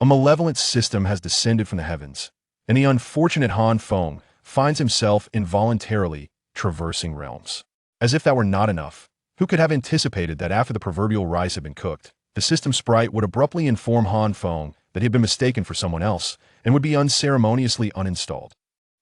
A malevolent system has descended from the heavens, and the unfortunate Han Feng finds himself involuntarily traversing realms. As if that were not enough, who could have anticipated that after the proverbial rice had been cooked, the system sprite would abruptly inform Han Feng that he had been mistaken for someone else and would be unceremoniously uninstalled.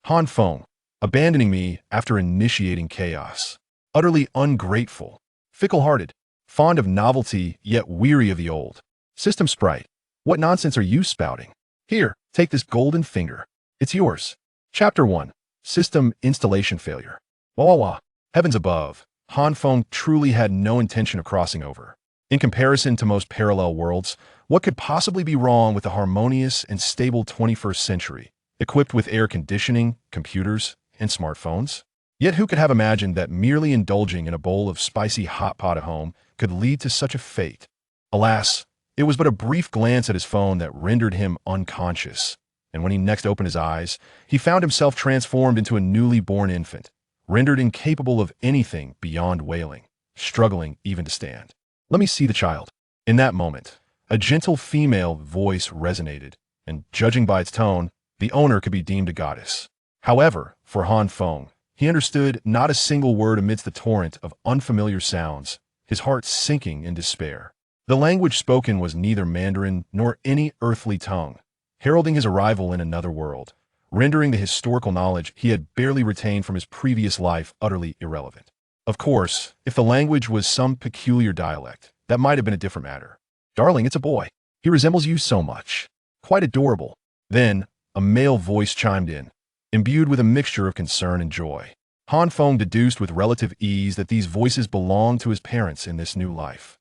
Han Feng, abandoning me after initiating chaos. Utterly ungrateful. Fickle-hearted. Fond of novelty, yet weary of the old. System sprite. What nonsense are you spouting? Here, take this golden finger. It's yours. Chapter 1. System installation failure. Wah wah wah. Heavens above, Han Feng truly had no intention of crossing over. In comparison to most parallel worlds, what could possibly be wrong with the harmonious and stable 21st century, equipped with air conditioning, computers, and smartphones? Yet who could have imagined that merely indulging in a bowl of spicy hot pot at home could lead to such a fate? Alas, it was but a brief glance at his phone that rendered him unconscious, and when he next opened his eyes, he found himself transformed into a newly born infant, rendered incapable of anything beyond wailing, struggling even to stand. Let me see the child. In that moment, a gentle female voice resonated, and judging by its tone, the owner could be deemed a goddess. However, for Han Feng, he understood not a single word amidst the torrent of unfamiliar sounds, his heart sinking in despair. The language spoken was neither Mandarin nor any earthly tongue, heralding his arrival in another world, rendering the historical knowledge he had barely retained from his previous life utterly irrelevant. Of course, if the language was some peculiar dialect, that might have been a different matter. Darling, it's a boy. He resembles you so much. Quite adorable. Then, a male voice chimed in, imbued with a mixture of concern and joy. Han Feng deduced with relative ease that these voices belonged to his parents in this new life.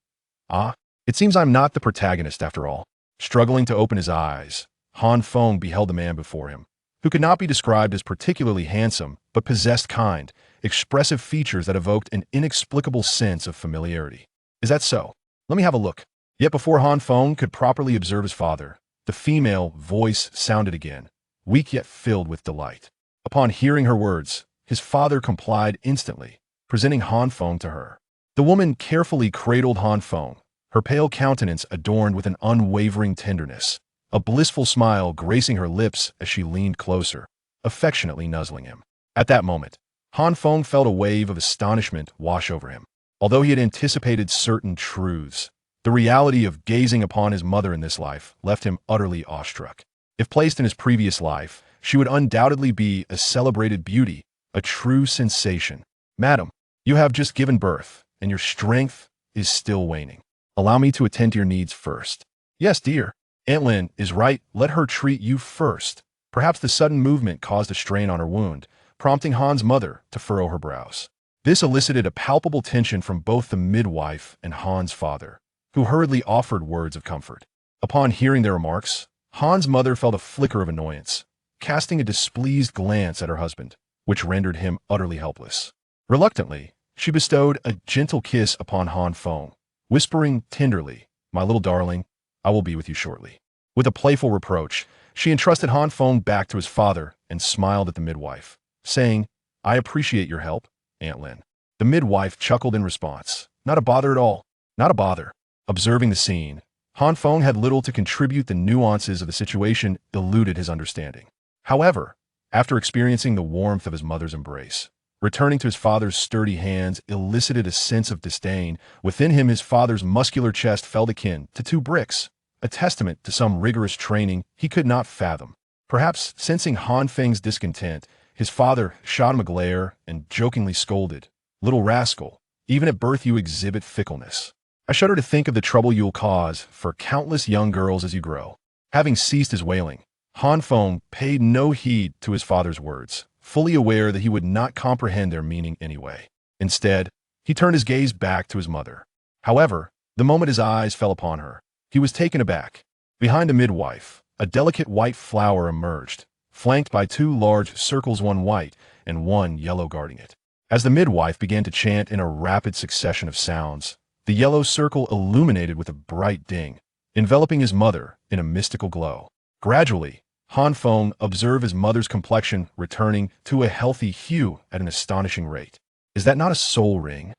Ah, it seems I'm not the protagonist after all. Struggling to open his eyes, Han Feng beheld the man before him, who could not be described as particularly handsome, but possessed kind, expressive features that evoked an inexplicable sense of familiarity. Is that so? Let me have a look. Yet before Han Feng could properly observe his father, the female voice sounded again, weak yet filled with delight. Upon hearing her words, his father complied instantly, presenting Han Feng to her. The woman carefully cradled Han Feng, her pale countenance adorned with an unwavering tenderness, a blissful smile gracing her lips as she leaned closer, affectionately nuzzling him. At that moment, Han Feng felt a wave of astonishment wash over him. Although he had anticipated certain truths, the reality of gazing upon his mother in this life left him utterly awestruck. If placed in his previous life, she would undoubtedly be a celebrated beauty, a true sensation. Madam, you have just given birth, and your strength is still waning. Allow me to attend to your needs first. Yes, dear. Aunt Lin is right. Let her treat you first. Perhaps the sudden movement caused a strain on her wound, prompting Han's mother to furrow her brows. This elicited a palpable tension from both the midwife and Han's father, who hurriedly offered words of comfort. Upon hearing their remarks, Han's mother felt a flicker of annoyance, casting a displeased glance at her husband, which rendered him utterly helpless. Reluctantly, she bestowed a gentle kiss upon Han Feng, whispering tenderly, "My little darling, I will be with you shortly." With a playful reproach, she entrusted Han Feng back to his father and smiled at the midwife, saying, "I appreciate your help, Aunt Lin." The midwife chuckled in response. "Not a bother at all. Not a bother." Observing the scene, Han Feng had little to contribute. The nuances of the situation eluded his understanding. However, after experiencing the warmth of his mother's embrace, returning to his father's sturdy hands elicited a sense of disdain. Within him, his father's muscular chest felt akin to two bricks, a testament to some rigorous training he could not fathom. Perhaps sensing Han Feng's discontent, his father shot him a glare and jokingly scolded, "Little rascal, even at birth you exhibit fickleness. I shudder to think of the trouble you'll cause for countless young girls as you grow." Having ceased his wailing, Han Feng paid no heed to his father's words, fully aware that he would not comprehend their meaning anyway. Instead, he turned his gaze back to his mother. However, the moment his eyes fell upon her, he was taken aback. Behind the midwife, a delicate white flower emerged, flanked by two large circles, one white and one yellow guarding it. As the midwife began to chant in a rapid succession of sounds, the yellow circle illuminated with a bright ding, enveloping his mother in a mystical glow. Gradually, Han Feng observed his mother's complexion returning to a healthy hue at an astonishing rate. Is that not a soul ring?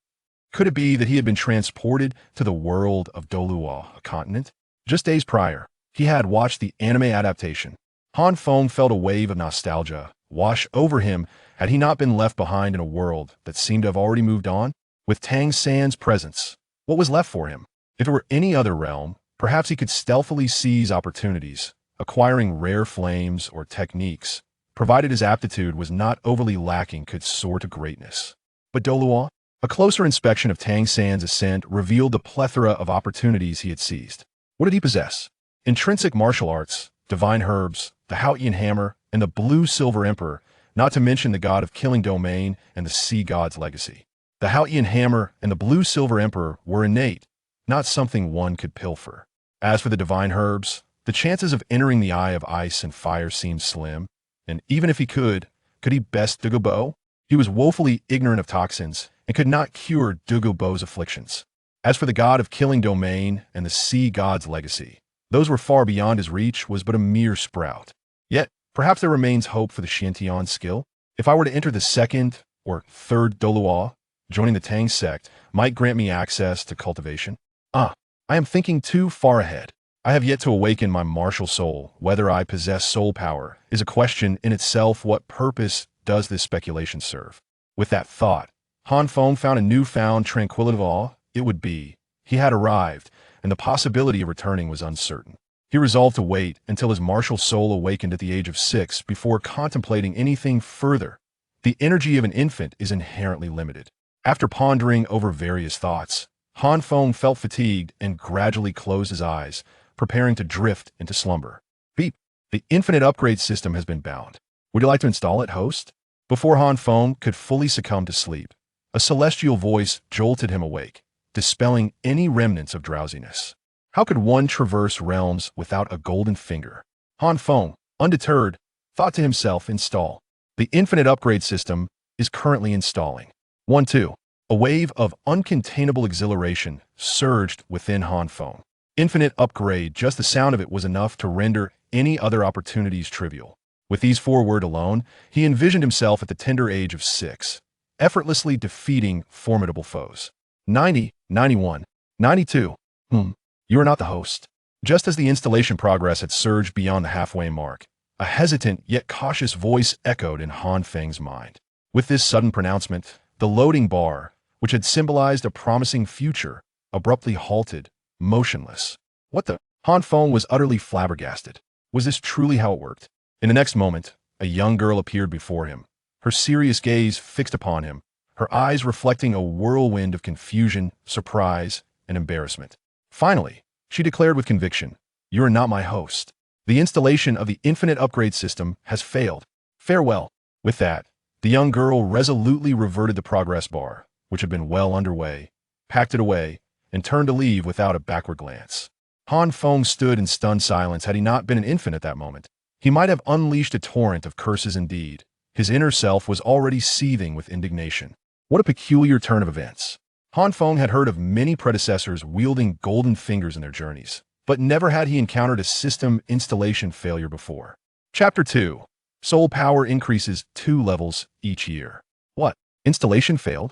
Could it be that he had been transported to the world of Douluo, a continent? Just days prior, He had watched the anime adaptation. Han Feng felt a wave of nostalgia wash over him had he not been left behind in a world that seemed to have already moved on. With Tang San's presence, what was left for him? If it were any other realm, perhaps he could stealthily seize opportunities, acquiring rare flames or techniques, provided his aptitude was not overly lacking, could soar to greatness. But Douluo? A closer inspection of Tang San's ascent revealed the plethora of opportunities he had seized. What did he possess? Intrinsic martial arts, divine herbs, the Haotian hammer, and the blue-silver emperor, not to mention the god of killing domain and the sea god's legacy. The Haotian hammer and the blue-silver emperor were innate, not something one could pilfer. As for the divine herbs, the chances of entering the eye of ice and fire seemed slim, and even if he could he best Douluo? He was woefully ignorant of toxins and could not cure Douluo's afflictions. As for the god of killing domain and the sea god's legacy, those were far beyond his reach, was but a mere sprout. Yet, perhaps there remains hope for the Xiantian skill. If I were to enter the second or third Douluo, joining the Tang sect might grant me access to cultivation. I am thinking too far ahead. I have yet to awaken my martial soul. Whether I possess soul power is a question in itself. What purpose does this speculation serve? With that thought, Han Feng found a newfound tranquility of awe. It would be. He had arrived, and the possibility of returning was uncertain. He resolved to wait until his martial soul awakened at the age of 6 before contemplating anything further. The energy of an infant is inherently limited. After pondering over various thoughts, Han Feng felt fatigued and gradually closed his eyes, preparing to drift into slumber. Beep! The infinite upgrade system has been bound. Would you like to install it, host? Before Han Feng could fully succumb to sleep, a celestial voice jolted him awake, dispelling any remnants of drowsiness. How could one traverse realms without a golden finger? Han Feng, undeterred, thought to himself, install. The infinite upgrade system is currently installing. 1-2. A wave of uncontainable exhilaration surged within Han Feng. Infinite upgrade, just the sound of it was enough to render any other opportunities trivial. With these 4 words alone, he envisioned himself at the tender age of 6, effortlessly defeating formidable foes. 90, 91, 92. You are not the host. Just as the installation progress had surged beyond the halfway mark, a hesitant yet cautious voice echoed in Han Feng's mind. With this sudden pronouncement, the loading bar, which had symbolized a promising future, abruptly halted, motionless. What the? Han Feng was utterly flabbergasted. Was this truly how it worked? In the next moment, a young girl appeared before him, her serious gaze fixed upon him, her eyes reflecting a whirlwind of confusion, surprise, and embarrassment. Finally, she declared with conviction, "You are not my host. The installation of the infinite upgrade system has failed. Farewell." With that, the young girl resolutely reverted the progress bar, which had been well underway, packed it away, and turned to leave without a backward glance. Han Feng stood in stunned silence. Had he not been an infant at that moment, he might have unleashed a torrent of curses indeed. His inner self was already seething with indignation. What a peculiar turn of events. Han Feng had heard of many predecessors wielding golden fingers in their journeys, but never had he encountered a system installation failure before. Chapter 2. Soul power increases 2 levels each year. What? Installation failed?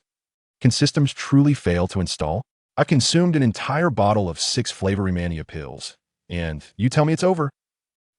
Can systems truly fail to install? I consumed an entire bottle of 6 Flavory Mania pills, and you tell me it's over?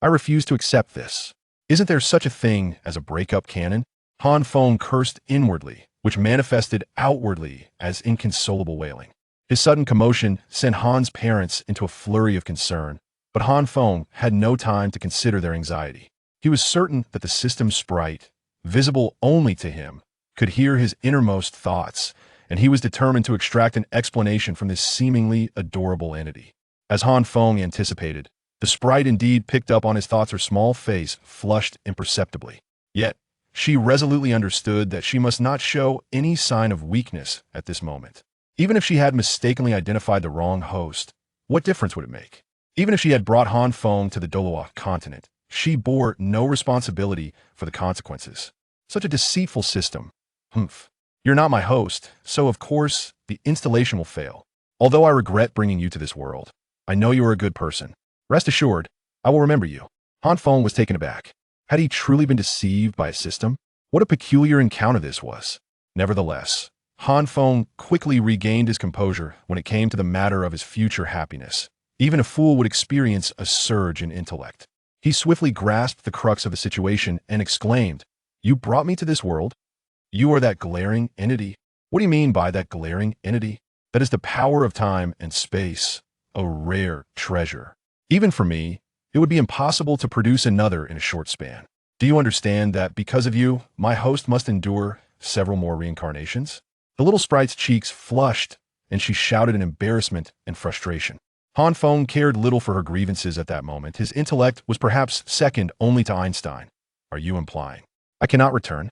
I refuse to accept this. Isn't there such a thing as a breakup canon? Han Feng cursed inwardly, which manifested outwardly as inconsolable wailing. His sudden commotion sent Han's parents into a flurry of concern, but Han Feng had no time to consider their anxiety. He was certain that the system's sprite, visible only to him, could hear his innermost thoughts, and he was determined to extract an explanation from this seemingly adorable entity. As Han Feng anticipated, the sprite indeed picked up on his thoughts. Her small face flushed imperceptibly. Yet, she resolutely understood that she must not show any sign of weakness at this moment. Even if she had mistakenly identified the wrong host, what difference would it make? Even if she had brought Han Feng to the Douluo continent, she bore no responsibility for the consequences. Such a deceitful system. You're not my host, so of course, the installation will fail. Although I regret bringing you to this world, I know you are a good person. Rest assured, I will remember you. Han Feng was taken aback. Had he truly been deceived by a system? What a peculiar encounter this was. Nevertheless, Han Feng quickly regained his composure when it came to the matter of his future happiness. Even a fool would experience a surge in intellect. He swiftly grasped the crux of the situation and exclaimed, "You brought me to this world? You are that glaring entity." "What do you mean by that glaring entity?" "That is the power of time and space, a rare treasure. Even for me, it would be impossible to produce another in a short span. Do you understand that because of you, my host must endure several more reincarnations?" The little sprite's cheeks flushed, and she shouted in embarrassment and frustration. Han Feng cared little for her grievances at that moment. His intellect was perhaps second only to Einstein. "Are you implying I cannot return?"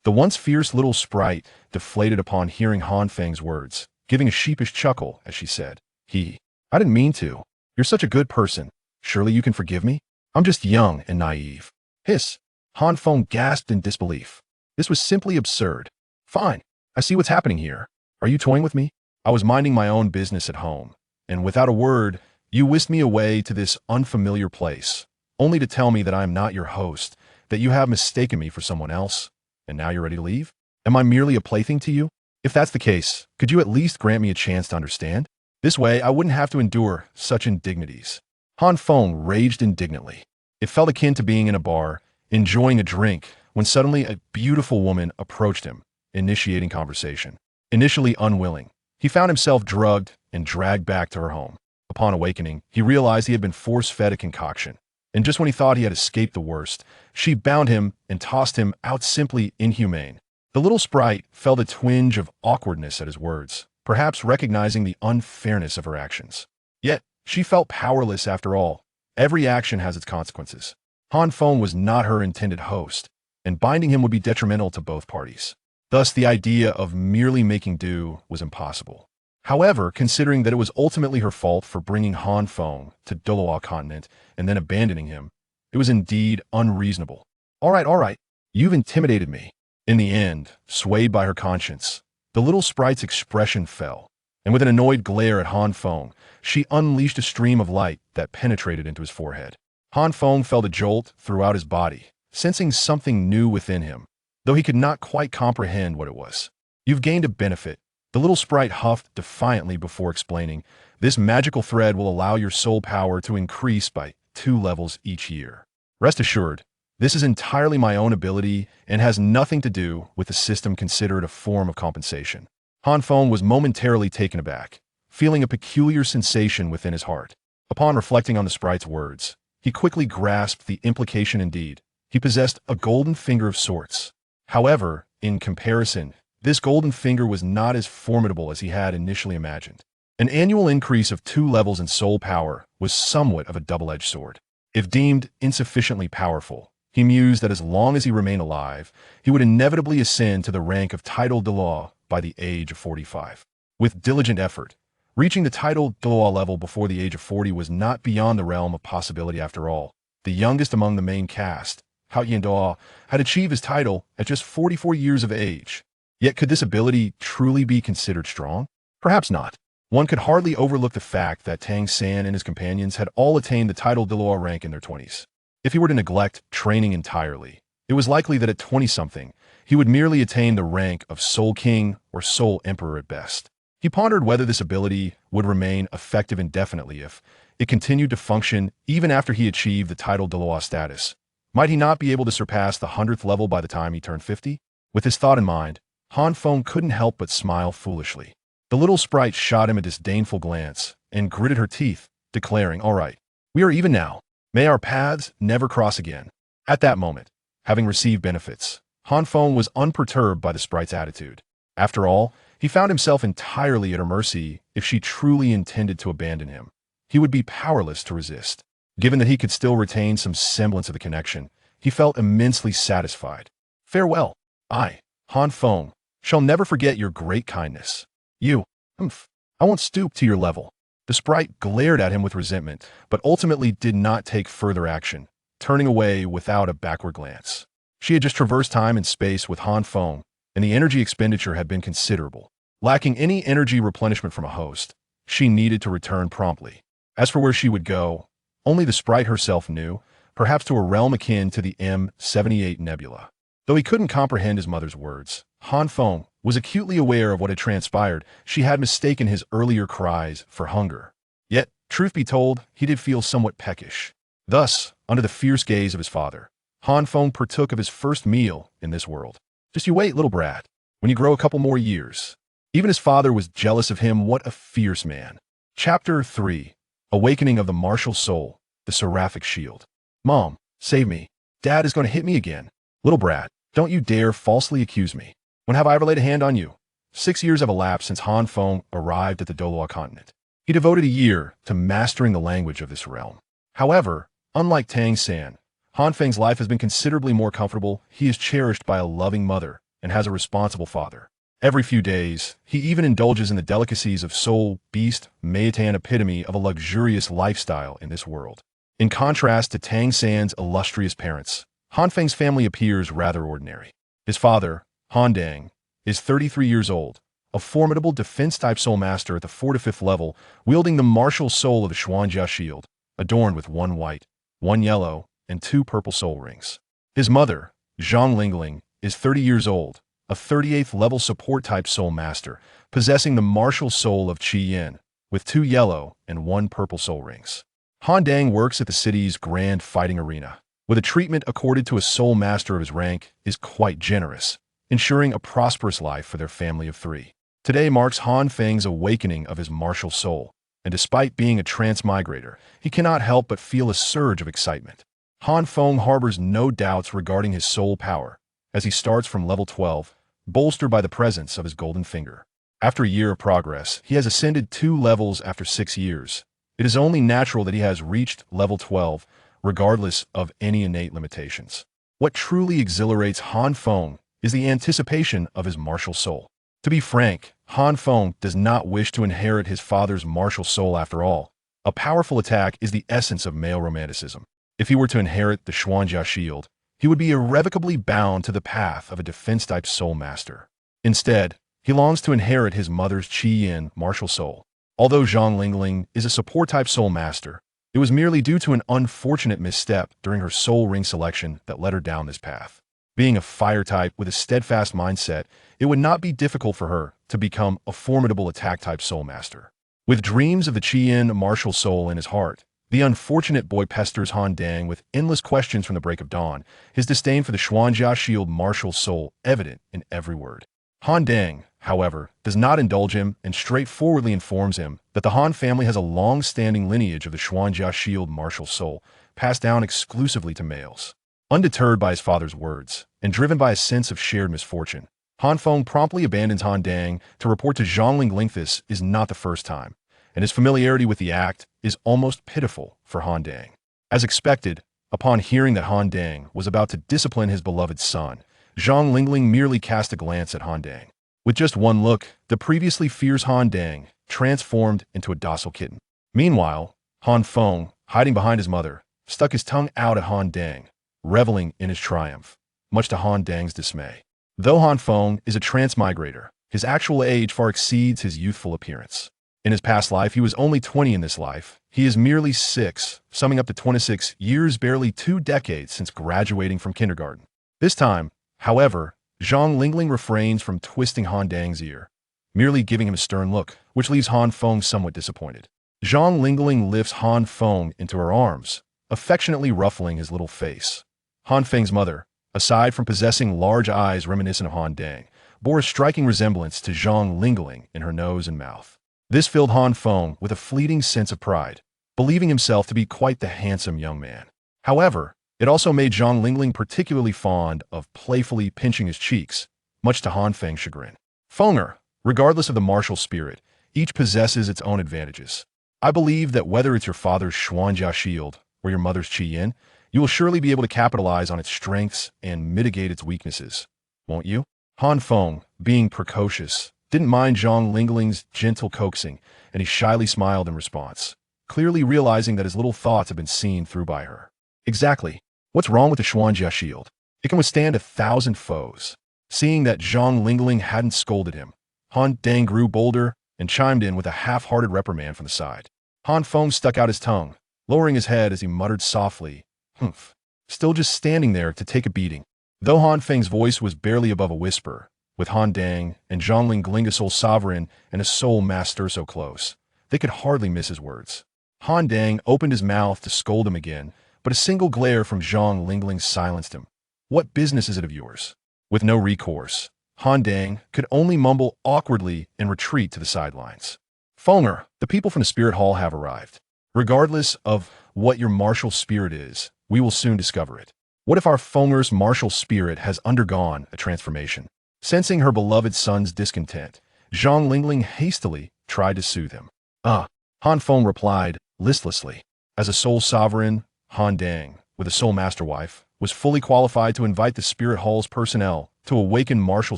The once fierce little sprite deflated upon hearing Han Feng's words, giving a sheepish chuckle as she said, I didn't mean to. You're such a good person. Surely you can forgive me? I'm just young and naive." "Hiss." Han Feng gasped in disbelief. This was simply absurd. "Fine. I see what's happening here. Are you toying with me? I was minding my own business at home, and without a word, you whisked me away to this unfamiliar place, only to tell me that I am not your host, that you have mistaken me for someone else, and now you're ready to leave? Am I merely a plaything to you? If that's the case, could you at least grant me a chance to understand? This way, I wouldn't have to endure such indignities." Han Feng raged indignantly. It felt akin to being in a bar, enjoying a drink, when suddenly a beautiful woman approached him, initiating conversation. Initially unwilling, he found himself drugged and dragged back to her home. Upon awakening, he realized he had been force-fed a concoction, and just when he thought he had escaped the worst, she bound him and tossed him out, simply inhumane. The little sprite felt a twinge of awkwardness at his words, perhaps recognizing the unfairness of her actions. Yet, she felt powerless after all. Every action has its consequences. Han Feng was not her intended host, and binding him would be detrimental to both parties. Thus, the idea of merely making do was impossible. However, considering that it was ultimately her fault for bringing Han Feng to Douluo continent and then abandoning him, it was indeed unreasonable. All right, you've intimidated me." In the end, swayed by her conscience, the little sprite's expression fell, and with an annoyed glare at Han Feng, she unleashed a stream of light that penetrated into his forehead. Han Feng felt a jolt throughout his body, sensing something new within him, though he could not quite comprehend what it was. "You've gained a benefit," the little sprite huffed defiantly before explaining. "This magical thread will allow your soul power to increase by 2 levels each year. Rest assured, this is entirely my own ability and has nothing to do with the system considered a form of compensation." Han Feng was momentarily taken aback, feeling a peculiar sensation within his heart. Upon reflecting on the sprite's words, he quickly grasped the implication. Indeed, he possessed a golden finger of sorts. However, in comparison, this golden finger was not as formidable as he had initially imagined. An annual increase of 2 levels in soul power was somewhat of a double-edged sword. If deemed insufficiently powerful, he mused that as long as he remained alive, he would inevitably ascend to the rank of title Douluo by the age of 45. With diligent effort, reaching the title Douluo level before the age of 40 was not beyond the realm of possibility after all. The youngest among the main cast, Hao Douluo, had achieved his title at just 44 years of age. Yet could this ability truly be considered strong? Perhaps not. One could hardly overlook the fact that Tang San and his companions had all attained the title Douluo rank in their 20s. If he were to neglect training entirely, it was likely that at 20-something, he would merely attain the rank of Soul King or Soul Emperor at best. He pondered whether this ability would remain effective indefinitely if it continued to function even after he achieved the title Douluo status. Might he not be able to surpass the 100th level by the time he turned 50? With this thought in mind, Han Feng couldn't help but smile foolishly. The little sprite shot him a disdainful glance and gritted her teeth, declaring, "All right, we are even now. May our paths never cross again." At that moment, having received benefits, Han Feng was unperturbed by the sprite's attitude. After all, he found himself entirely at her mercy. If she truly intended to abandon him, he would be powerless to resist. Given that he could still retain some semblance of the connection, he felt immensely satisfied. "Farewell. I, Han Feng, shall never forget your great kindness. I won't stoop to your level." The sprite glared at him with resentment, but ultimately did not take further action, turning away without a backward glance. She had just traversed time and space with Han Feng, and the energy expenditure had been considerable. Lacking any energy replenishment from a host, she needed to return promptly. As for where she would go, only the sprite herself knew, perhaps to a realm akin to the M78 Nebula. Though he couldn't comprehend his mother's words, Han Feng was acutely aware of what had transpired. She had mistaken his earlier cries for hunger. Yet, Truth be told, he did feel somewhat peckish. Thus, under the fierce gaze of his father, Han Feng partook of his first meal in this world. Just you wait, little brat. When you grow a couple more years. Even his father was jealous of him. What a fierce man. Chapter 3. Awakening of the Martial Soul, the Seraphic Shield. Mom, save me. Dad is going to hit me again. Little brat, don't you dare falsely accuse me. When have I ever laid a hand on you? 6 years have elapsed since Han Feng arrived at the Douluo continent. He devoted a year to mastering the language of this realm. However, unlike Tang San, Han Feng's life has been considerably more comfortable. He is cherished by a loving mother and has a responsible father. Every few days, he even indulges in the delicacies of soul, beast, Maotan epitome of a luxurious lifestyle in this world. In contrast to Tang San's illustrious parents, Han Feng's family appears rather ordinary. His father, Han Dang, is 33 years old, a formidable defense-type soulmaster at the 4th to 5th level, wielding the martial soul of the Xuanjia shield, adorned with 1 white, 1 yellow, and 2 purple soul rings. His mother, Zhang Lingling, is 30 years old, a 38th level support-type soulmaster, possessing the martial soul of Qi Yin, with 2 yellow and 1 purple soul rings. Han Dang works at the city's grand fighting arena, where the treatment accorded to a soulmaster of his rank is quite generous, ensuring a prosperous life for their family of 3. Today marks Han Feng's awakening of his martial soul, and despite being a transmigrator, he cannot help but feel a surge of excitement. Han Feng harbors no doubts regarding his soul power, as he starts from level 12, bolstered by the presence of his golden finger. After a year of progress, he has ascended 2 levels after 6 years. It is only natural that he has reached level 12, regardless of any innate limitations. What truly exhilarates Han Feng is the anticipation of his martial soul. To be frank, Han Feng does not wish to inherit his father's martial soul after all. A powerful attack is the essence of male romanticism. If he were to inherit the Xuanjia shield, he would be irrevocably bound to the path of a defense-type soul master. Instead, he longs to inherit his mother's Qi Yin martial soul. Although Zhang Lingling is a support-type soul master, it was merely due to an unfortunate misstep during her soul ring selection that led her down this path. Being a fire type with a steadfast mindset, it would not be difficult for her to become a formidable attack-type soul master. With dreams of the Qi Yin martial soul in his heart, the unfortunate boy pesters Han Dang with endless questions from the break of dawn, his disdain for the Xuanjia shield martial soul evident in every word. Han Dang, however, does not indulge him and straightforwardly informs him that the Han family has a long-standing lineage of the Xuanjia shield martial soul, passed down exclusively to males. Undeterred by his father's words, and driven by a sense of shared misfortune, Han Feng promptly abandons Han Dang to report to Zhang Lingling. This is not the first time, and his familiarity with the act is almost pitiful for Han Dang. As expected, upon hearing that Han Dang was about to discipline his beloved son, Zhang Lingling merely cast a glance at Han Dang. With just one look, the previously fierce Han Dang transformed into a docile kitten. Meanwhile, Han Feng, hiding behind his mother, stuck his tongue out at Han Dang, reveling in his triumph, much to Han Dang's dismay. Though Han Feng is a transmigrator, his actual age far exceeds his youthful appearance. In his past life, he was only 20. In this life, he is merely 6, summing up to 26 years, barely 2 decades since graduating from kindergarten. This time, however, Zhang Lingling refrains from twisting Han Dang's ear, merely giving him a stern look, which leaves Han Feng somewhat disappointed. Zhang Lingling lifts Han Feng into her arms, affectionately ruffling his little face. Han Feng's mother, aside from possessing large eyes reminiscent of Han Dang, bore a striking resemblance to Zhang Lingling in her nose and mouth. This filled Han Feng with a fleeting sense of pride, believing himself to be quite the handsome young man. However, it also made Zhang Lingling particularly fond of playfully pinching his cheeks, much to Han Feng's chagrin. Fenger, regardless of the martial spirit, each possesses its own advantages. I believe that whether it's your father's Xuanjia shield or your mother's Qi Yin, you will surely be able to capitalize on its strengths and mitigate its weaknesses, won't you? Han Feng, being precocious, didn't mind Zhang Lingling's gentle coaxing, and he shyly smiled in response, clearly realizing that his little thoughts had been seen through by her. Exactly. What's wrong with the Xuanjia shield? It can withstand 1,000 foes. Seeing that Zhang Lingling hadn't scolded him, Han Dang grew bolder and chimed in with a half-hearted reprimand from the side. Han Feng stuck out his tongue, lowering his head as he muttered softly, "Humph," still just standing there to take a beating. Though Han Feng's voice was barely above a whisper, with Han Dang and Zhang Lingling, a soul sovereign and a soul master so close, they could hardly miss his words. Han Dang opened his mouth to scold him again, but a single glare from Zhang Lingling silenced him. What business is it of yours? With no recourse, Han Dang could only mumble awkwardly and retreat to the sidelines. Fenger, the people from the spirit hall have arrived. Regardless of what your martial spirit is, we will soon discover it. What if our Fenger's martial spirit has undergone a transformation? Sensing her beloved son's discontent, Zhang Lingling hastily tried to soothe him. Han Feng replied listlessly. As a soul sovereign, Han Dang, with a soul master wife, was fully qualified to invite the spirit hall's personnel to awaken martial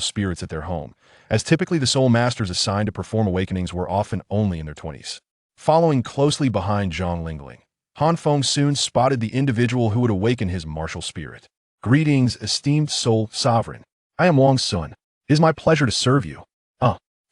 spirits at their home, as typically the soul masters assigned to perform awakenings were often only in their 20s. Following closely behind Zhang Lingling, Han Feng soon spotted the individual who would awaken his martial spirit. Greetings, esteemed soul sovereign. I am Wong Sun. It is my pleasure to serve you.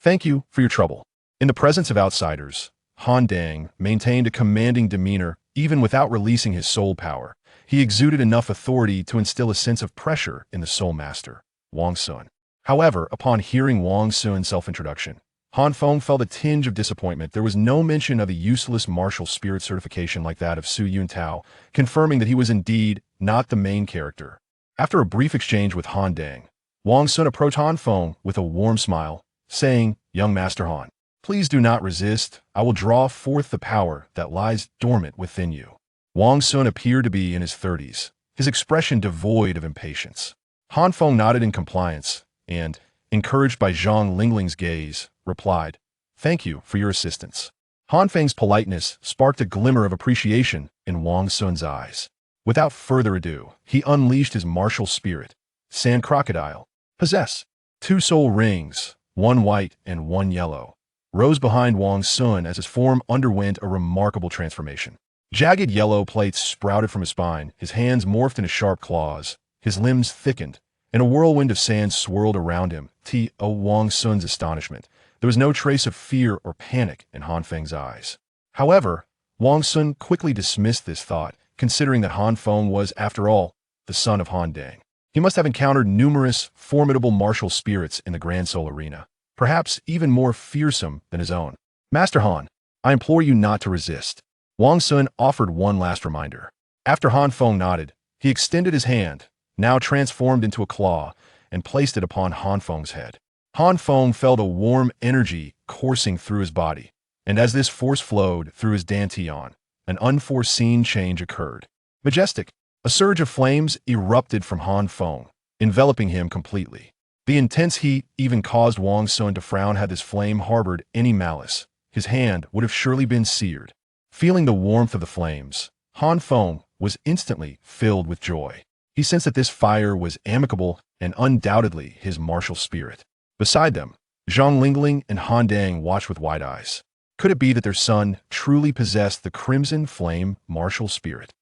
Thank you for your trouble. In the presence of outsiders, Han Dang maintained a commanding demeanor even without releasing his soul power. He exuded enough authority to instill a sense of pressure in the soul master, Wong Sun. However, upon hearing Wong Sun's self-introduction, Han Feng felt a tinge of disappointment. There was no mention of a useless martial spirit certification like that of Su Yun Tao, confirming that he was indeed not the main character. After a brief exchange with Han Dang, Wong Sun approached Han Feng with a warm smile, saying, "Young Master Han, please do not resist. I will draw forth the power that lies dormant within you." Wong Sun appeared to be in his 30s, his expression devoid of impatience. Han Feng nodded in compliance and, encouraged by Zhang Lingling's gaze, replied, "Thank you for your assistance." Han Feng's politeness sparked a glimmer of appreciation in Wong Sun's eyes. Without further ado, he unleashed his martial spirit. Sand Crocodile. Possess. 2 soul rings, one white and one yellow, rose behind Wong Sun as his form underwent a remarkable transformation. Jagged yellow plates sprouted from his spine, his hands morphed into sharp claws, his limbs thickened, and a whirlwind of sand swirled around him. To Wong Sun's astonishment, there was no trace of fear or panic in Han Feng's eyes. However, Wong Sun quickly dismissed this thought, considering that Han Feng was, after all, the son of Han Dang. He must have encountered numerous, formidable martial spirits in the Grand Soul Arena, perhaps even more fearsome than his own. "Master Han, I implore you not to resist." Wong Sun offered one last reminder. After Han Feng nodded, he extended his hand, now transformed into a claw, and placed it upon Han Feng's head. Han Feng felt a warm energy coursing through his body, and as this force flowed through his dantian, an unforeseen change occurred. Majestic, a surge of flames erupted from Han Feng, enveloping him completely. The intense heat even caused Wong Sun to frown. Had this flame harbored any malice, his hand would have surely been seared. Feeling the warmth of the flames, Han Feng was instantly filled with joy. He sensed that this fire was amicable and undoubtedly his martial spirit. Beside them, Zhang Lingling and Han Dang watched with wide eyes. Could it be that their son truly possessed the crimson flame martial spirit?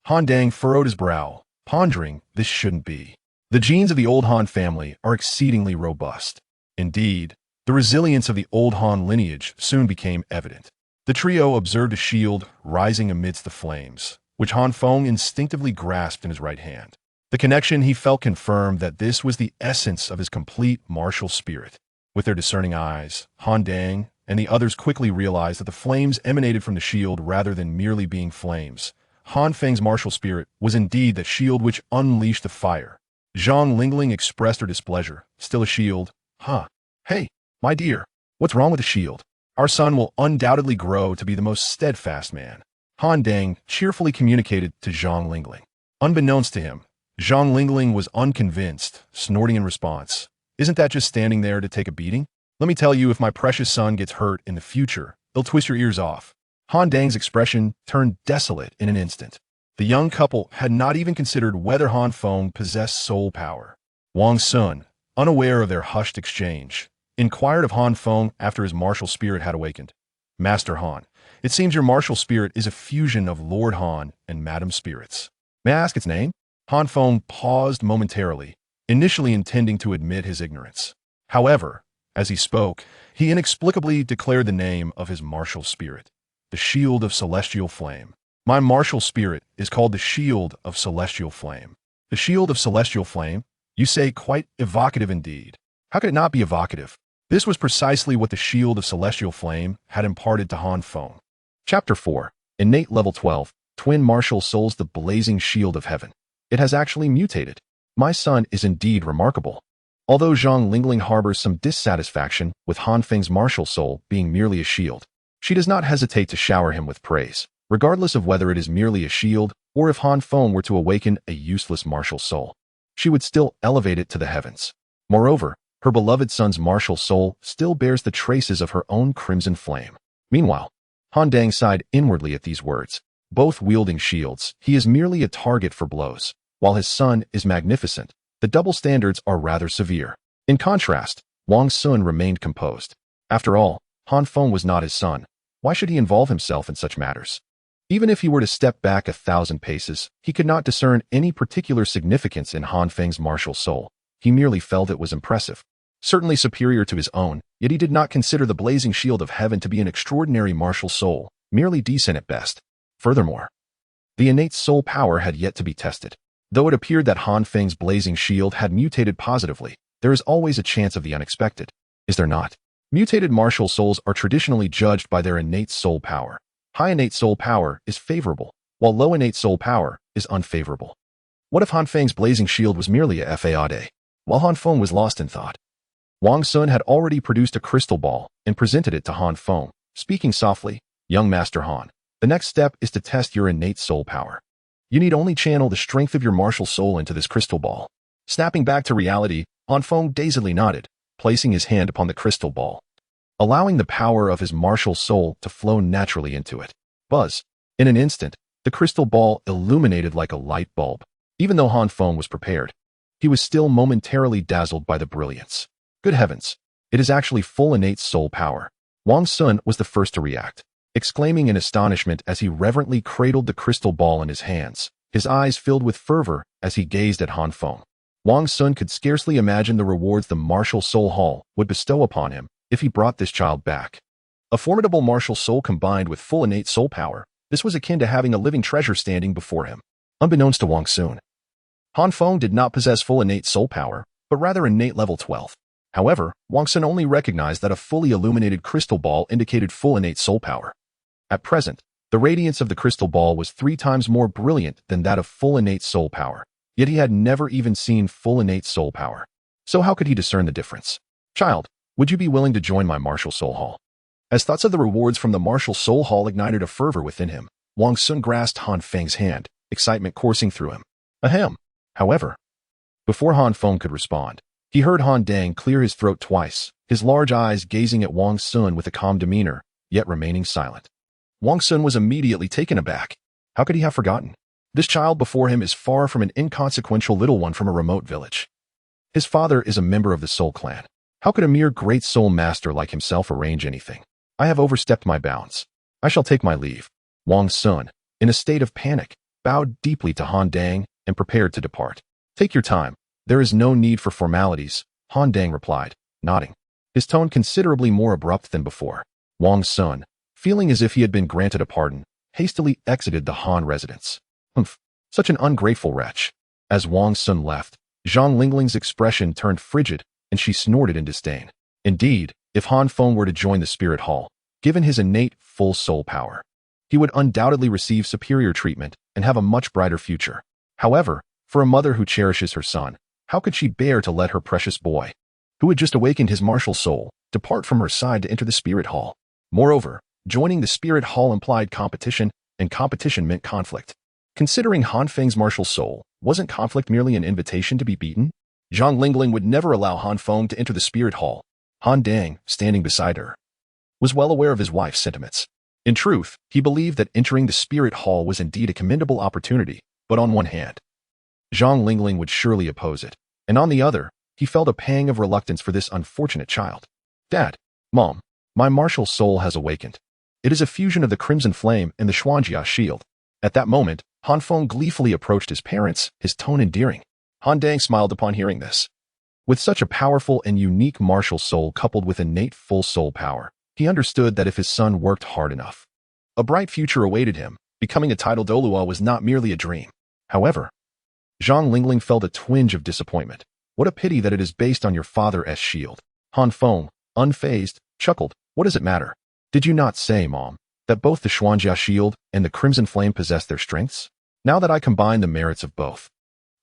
Han Dang furrowed his brow, pondering this shouldn't be. The genes of the old Han family are exceedingly robust. Indeed, the resilience of the old Han lineage soon became evident. The trio observed a shield rising amidst the flames, which Han Feng instinctively grasped in his right hand. The connection he felt confirmed that this was the essence of his complete martial spirit. With their discerning eyes, Han Dang and the others quickly realized that the flames emanated from the shield rather than merely being flames. Han Feng's martial spirit was indeed the shield which unleashed the fire. Zhang Lingling expressed her displeasure. "Still a shield? Huh? Hey, my dear, what's wrong with the shield? Our son will undoubtedly grow to be the most steadfast man," Han Dang cheerfully communicated to Zhang Lingling. Unbeknownst to him, Zhang Lingling was unconvinced, snorting in response, "Isn't that just standing there to take a beating? Let me tell you, if my precious son gets hurt in the future, it'll twist your ears off." Han Dang's expression turned desolate in an instant. The young couple had not even considered whether Han Feng possessed soul power. Wong Sun, unaware of their hushed exchange, inquired of Han Feng after his martial spirit had awakened. "Master Han, it seems your martial spirit is a fusion of Lord Han and Madam Spirits. May I ask its name?" Han Feng paused momentarily, initially intending to admit his ignorance. However, as he spoke, he inexplicably declared the name of his martial spirit, the Shield of Celestial Flame. "My martial spirit is called the Shield of Celestial Flame." "The Shield of Celestial Flame? You say, quite evocative indeed." How could it not be evocative? This was precisely what the Shield of Celestial Flame had imparted to Han Feng. Chapter 4. Innate level 12, twin martial souls, the blazing shield of heaven. It has actually mutated. My son is indeed remarkable. Although Zhang Lingling harbors some dissatisfaction with Han Feng's martial soul being merely a shield, she does not hesitate to shower him with praise, regardless of whether it is merely a shield or if Han Feng were to awaken a useless martial soul. She would still elevate it to the heavens. Moreover, her beloved son's martial soul still bears the traces of her own crimson flame. Meanwhile, Han Dang sighed inwardly at these words. Both wielding shields, he is merely a target for blows. While his son is magnificent, the double standards are rather severe. In contrast, Wong Sun remained composed. After all, Han Feng was not his son. Why should he involve himself in such matters? Even if he were to step back 1,000 paces, he could not discern any particular significance in Han Feng's martial soul. He merely felt it was impressive. Certainly superior to his own, yet he did not consider the blazing shield of heaven to be an extraordinary martial soul, merely decent at best. Furthermore, the innate soul power had yet to be tested. Though it appeared that Han Feng's blazing shield had mutated positively, there is always a chance of the unexpected. Is there not? Mutated martial souls are traditionally judged by their innate soul power. High innate soul power is favorable, while low innate soul power is unfavorable. What if Han Feng's blazing shield was merely a fade? While Han Feng was lost in thought, Wong Sun had already produced a crystal ball and presented it to Han Feng, speaking softly, "Young Master Han, the next step is to test your innate soul power. You need only channel the strength of your martial soul into this crystal ball." Snapping back to reality, Han Feng dazedly nodded, placing his hand upon the crystal ball, allowing the power of his martial soul to flow naturally into it. Buzz. In an instant, the crystal ball illuminated like a light bulb. Even though Han Feng was prepared, he was still momentarily dazzled by the brilliance. Good heavens, it is actually full innate soul power. Wong Sun was the first to react, exclaiming in astonishment as he reverently cradled the crystal ball in his hands, his eyes filled with fervor as he gazed at Han Feng. Wong Sun could scarcely imagine the rewards the martial soul hall would bestow upon him if he brought this child back. A formidable martial soul combined with full innate soul power, this was akin to having a living treasure standing before him. Unbeknownst to Wong Sun, Han Feng did not possess full innate soul power, but rather innate level 12. However, Wong Sun only recognized that a fully illuminated crystal ball indicated full innate soul power. At present, the radiance of the crystal ball was 3 times more brilliant than that of full innate soul power, yet he had never even seen full innate soul power. So how could he discern the difference? "Child, would you be willing to join my martial soul hall?" As thoughts of the rewards from the martial soul hall ignited a fervor within him, Wong Sun grasped Han Feng's hand, excitement coursing through him. Ahem. However, before Han Feng could respond, he heard Han Dang clear his throat twice, his large eyes gazing at Wong Sun with a calm demeanor, yet remaining silent. Wong Sun was immediately taken aback. How could he have forgotten? This child before him is far from an inconsequential little one from a remote village. His father is a member of the Soul Clan. How could a mere great soul master like himself arrange anything? I have overstepped my bounds. I shall take my leave. Wong Sun, in a state of panic, bowed deeply to Han Dang and prepared to depart. Take your time. There is no need for formalities, Han Dang replied, nodding, his tone considerably more abrupt than before. Wong Sun, feeling as if he had been granted a pardon, hastily exited the Han residence. Humph, such an ungrateful wretch. As Wong Sun left, Zhang Lingling's expression turned frigid, and she snorted in disdain. Indeed, if Han Feng were to join the Spirit Hall, given his innate full soul power, he would undoubtedly receive superior treatment and have a much brighter future. However, for a mother who cherishes her son, how could she bear to let her precious boy, who had just awakened his martial soul, depart from her side to enter the Spirit Hall? Moreover, joining the Spirit Hall implied competition, and competition meant conflict. Considering Han Feng's martial soul, wasn't conflict merely an invitation to be beaten? Zhang Lingling would never allow Han Feng to enter the Spirit Hall. Han Dang, standing beside her, was well aware of his wife's sentiments. In truth, he believed that entering the Spirit Hall was indeed a commendable opportunity, but on one hand, Zhang Lingling would surely oppose it, and on the other, he felt a pang of reluctance for this unfortunate child. Dad, Mom, my martial soul has awakened. It is a fusion of the Crimson Flame and the Xuanjia Shield. At that moment, Han Feng gleefully approached his parents, his tone endearing. Han Dang smiled upon hearing this. With such a powerful and unique martial soul coupled with innate full soul power, he understood that if his son worked hard enough, a bright future awaited him. Becoming a title Douluo was not merely a dream. However, Zhang Lingling felt a twinge of disappointment. What a pity that it is based on your father's shield. Han Feng, unfazed, chuckled. What does it matter? Did you not say, Mom, that both the Xuanjia Shield and the Crimson Flame possess their strengths? Now that I combine the merits of both,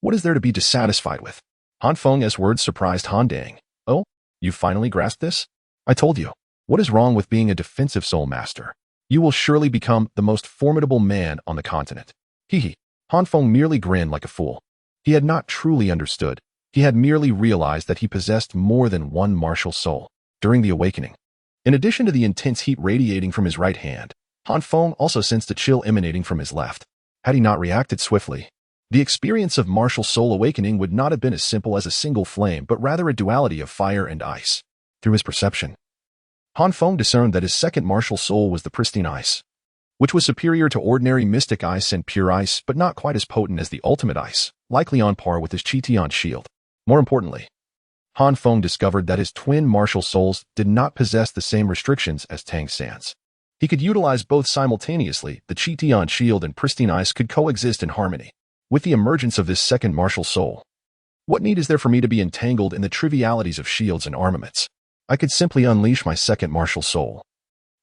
what is there to be dissatisfied with? Han Feng's words surprised Han Dang. Oh, you finally grasped this? I told you. What is wrong with being a defensive soul master? You will surely become the most formidable man on the continent. Hee. Han Feng merely grinned like a fool. He had not truly understood. He had merely realized that he possessed more than one martial soul. During the awakening, in addition to the intense heat radiating from his right hand, Han Feng also sensed a chill emanating from his left. Had he not reacted swiftly, the experience of martial soul awakening would not have been as simple as a single flame, but rather a duality of fire and ice. Through his perception, Han Feng discerned that his second martial soul was the pristine ice, which was superior to ordinary mystic ice and pure ice, but not quite as potent as the ultimate ice, likely on par with his Qitian shield. More importantly, Han Feng discovered that his twin martial souls did not possess the same restrictions as Tang San's. He could utilize both simultaneously. The Qitian shield and pristine ice could coexist in harmony. With the emergence of this second martial soul, what need is there for me to be entangled in the trivialities of shields and armaments? I could simply unleash my second martial soul,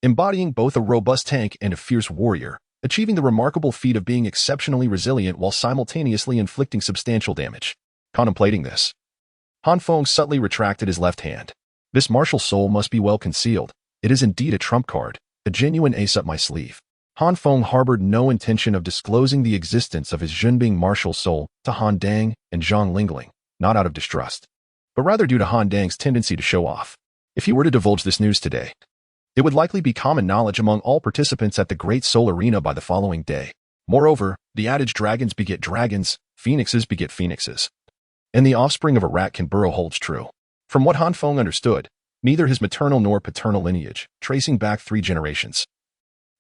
embodying both a robust tank and a fierce warrior, achieving the remarkable feat of being exceptionally resilient while simultaneously inflicting substantial damage. Contemplating this, Han Feng subtly retracted his left hand. This martial soul must be well concealed. It is indeed a trump card, a genuine ace up my sleeve. Han Feng harbored no intention of disclosing the existence of his Zhenbing martial soul to Han Dang and Zhang Lingling, not out of distrust, but rather due to Han Dang's tendency to show off. If he were to divulge this news today, it would likely be common knowledge among all participants at the Great Soul Arena by the following day. Moreover, the adage dragons beget dragons, phoenixes beget phoenixes, and the offspring of a rat can burrow holds true. From what Han Feng understood, neither his maternal nor paternal lineage, tracing back 3 generations,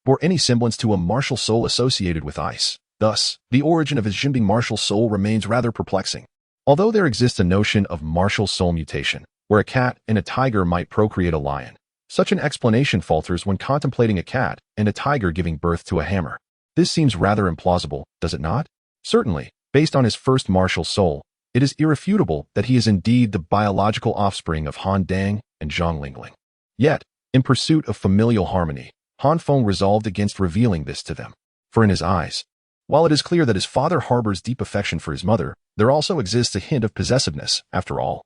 bore any semblance to a martial soul associated with ice. Thus, the origin of his Zhenbing martial soul remains rather perplexing. Although there exists a notion of martial soul mutation, where a cat and a tiger might procreate a lion, such an explanation falters when contemplating a cat and a tiger giving birth to a hammer. This seems rather implausible, does it not? Certainly, based on his first martial soul, it is irrefutable that he is indeed the biological offspring of Han Dang and Zhang Lingling. Yet, in pursuit of familial harmony, Han Feng resolved against revealing this to them. For in his eyes, while it is clear that his father harbors deep affection for his mother, there also exists a hint of possessiveness, after all.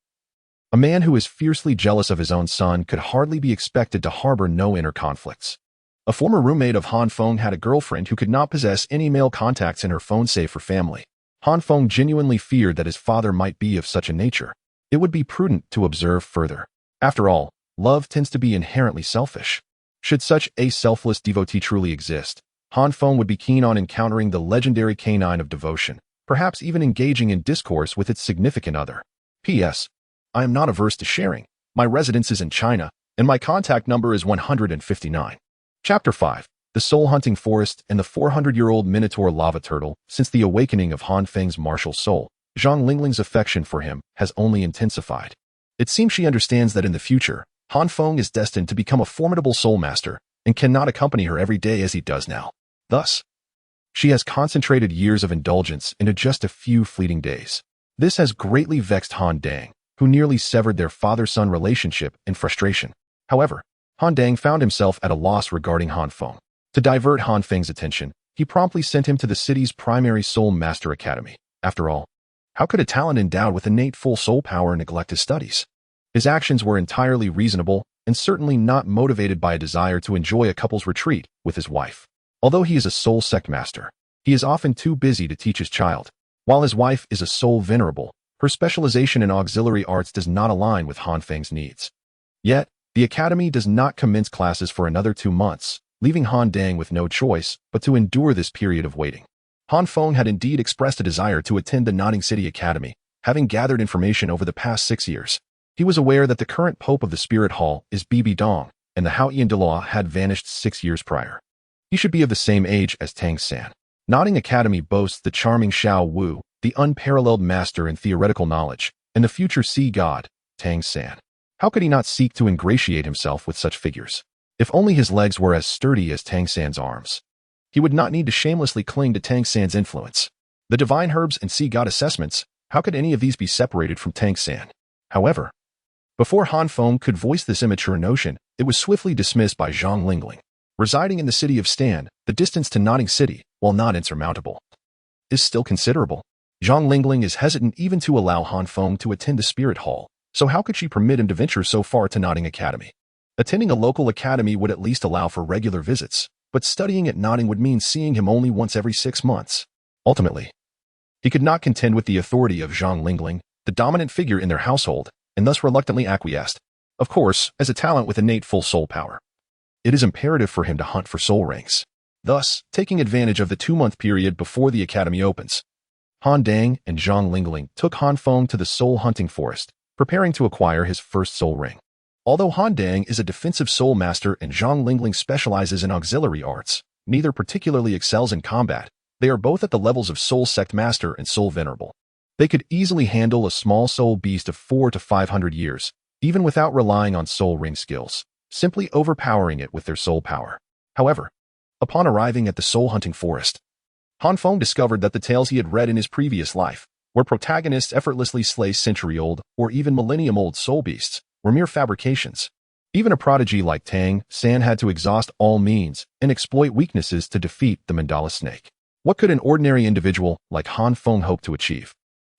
A man who is fiercely jealous of his own son could hardly be expected to harbor no inner conflicts. A former roommate of Han Feng had a girlfriend who could not possess any male contacts in her phone save for family. Han Feng genuinely feared that his father might be of such a nature. It would be prudent to observe further. After all, love tends to be inherently selfish. Should such a selfless devotee truly exist, Han Feng would be keen on encountering the legendary canine of devotion, perhaps even engaging in discourse with its significant other. P.S. I am not averse to sharing. My residence is in China, and my contact number is 159. Chapter 5. The Soul-Hunting Forest and the 400-year-old Minotaur Lava Turtle. Since the awakening of Han Feng's martial soul, Zhang Lingling's affection for him has only intensified. It seems she understands that in the future, Han Feng is destined to become a formidable soul master and cannot accompany her every day as he does now. Thus, she has concentrated years of indulgence into just a few fleeting days. This has greatly vexed Han Dang, who nearly severed their father-son relationship in frustration. However, Han Dang found himself at a loss regarding Han Feng. To divert Han Feng's attention, he promptly sent him to the city's primary Soulmaster Academy. After all, how could a talent endowed with innate full soul power neglect his studies? His actions were entirely reasonable and certainly not motivated by a desire to enjoy a couple's retreat with his wife. Although he is a soul sect master, he is often too busy to teach his child. While his wife is a soul venerable, her specialization in auxiliary arts does not align with Han Feng's needs. Yet, the academy does not commence classes for another 2 months, leaving Han Dang with no choice but to endure this period of waiting. Han Feng had indeed expressed a desire to attend the Nodding City Academy, having gathered information over the past 6 years. He was aware that the current pope of the Spirit Hall is Bibi Dong, and the Haoyan Douluo had vanished 6 years prior. He should be of the same age as Tang San. Nodding Academy boasts the charming Xiao Wu, the unparalleled master in theoretical knowledge, and the future sea god, Tang San. How could he not seek to ingratiate himself with such figures? If only his legs were as sturdy as Tang San's arms, he would not need to shamelessly cling to Tang San's influence. The divine herbs and sea god assessments, how could any of these be separated from Tang San? However, before Han Feng could voice this immature notion, it was swiftly dismissed by Zhang Lingling. Residing in the city of Stan, the distance to Notting City, while not insurmountable, is still considerable. Zhang Lingling is hesitant even to allow Han Feng to attend the Spirit Hall, so how could she permit him to venture so far to Notting Academy? Attending a local academy would at least allow for regular visits, but studying at Notting would mean seeing him only once every 6 months. Ultimately, he could not contend with the authority of Zhang Lingling, the dominant figure in their household, and thus reluctantly acquiesced. Of course, as a talent with innate full soul power, it is imperative for him to hunt for soul rings. Thus, taking advantage of the 2-month period before the academy opens, Han Dang and Zhang Lingling took Han Feng to the soul hunting forest, preparing to acquire his first soul ring. Although Han Dang is a defensive soul master and Zhang Lingling specializes in auxiliary arts, neither particularly excels in combat. They are both at the levels of soul sect master and soul venerable. They could easily handle a small soul beast of 400 to 500 years, even without relying on soul ring skills, simply overpowering it with their soul power. However, upon arriving at the soul hunting forest, Han Feng discovered that the tales he had read in his previous life, where protagonists effortlessly slay century-old or even millennium-old soul beasts, were mere fabrications. Even a prodigy like Tang San had to exhaust all means and exploit weaknesses to defeat the mandala snake. What could an ordinary individual like Han Feng hope to achieve,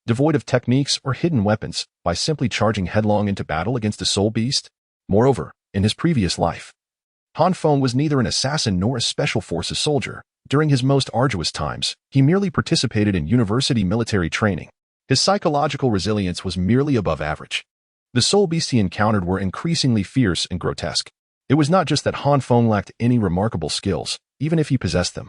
devoid of techniques or hidden weapons, by simply charging headlong into battle against a soul beast? Moreover, in his previous life, Han Feng was neither an assassin nor a special forces soldier. During his most arduous times, he merely participated in university military training. His psychological resilience was merely above average. The soul beasts he encountered were increasingly fierce and grotesque. It was not just that Han Feng lacked any remarkable skills. Even if he possessed them,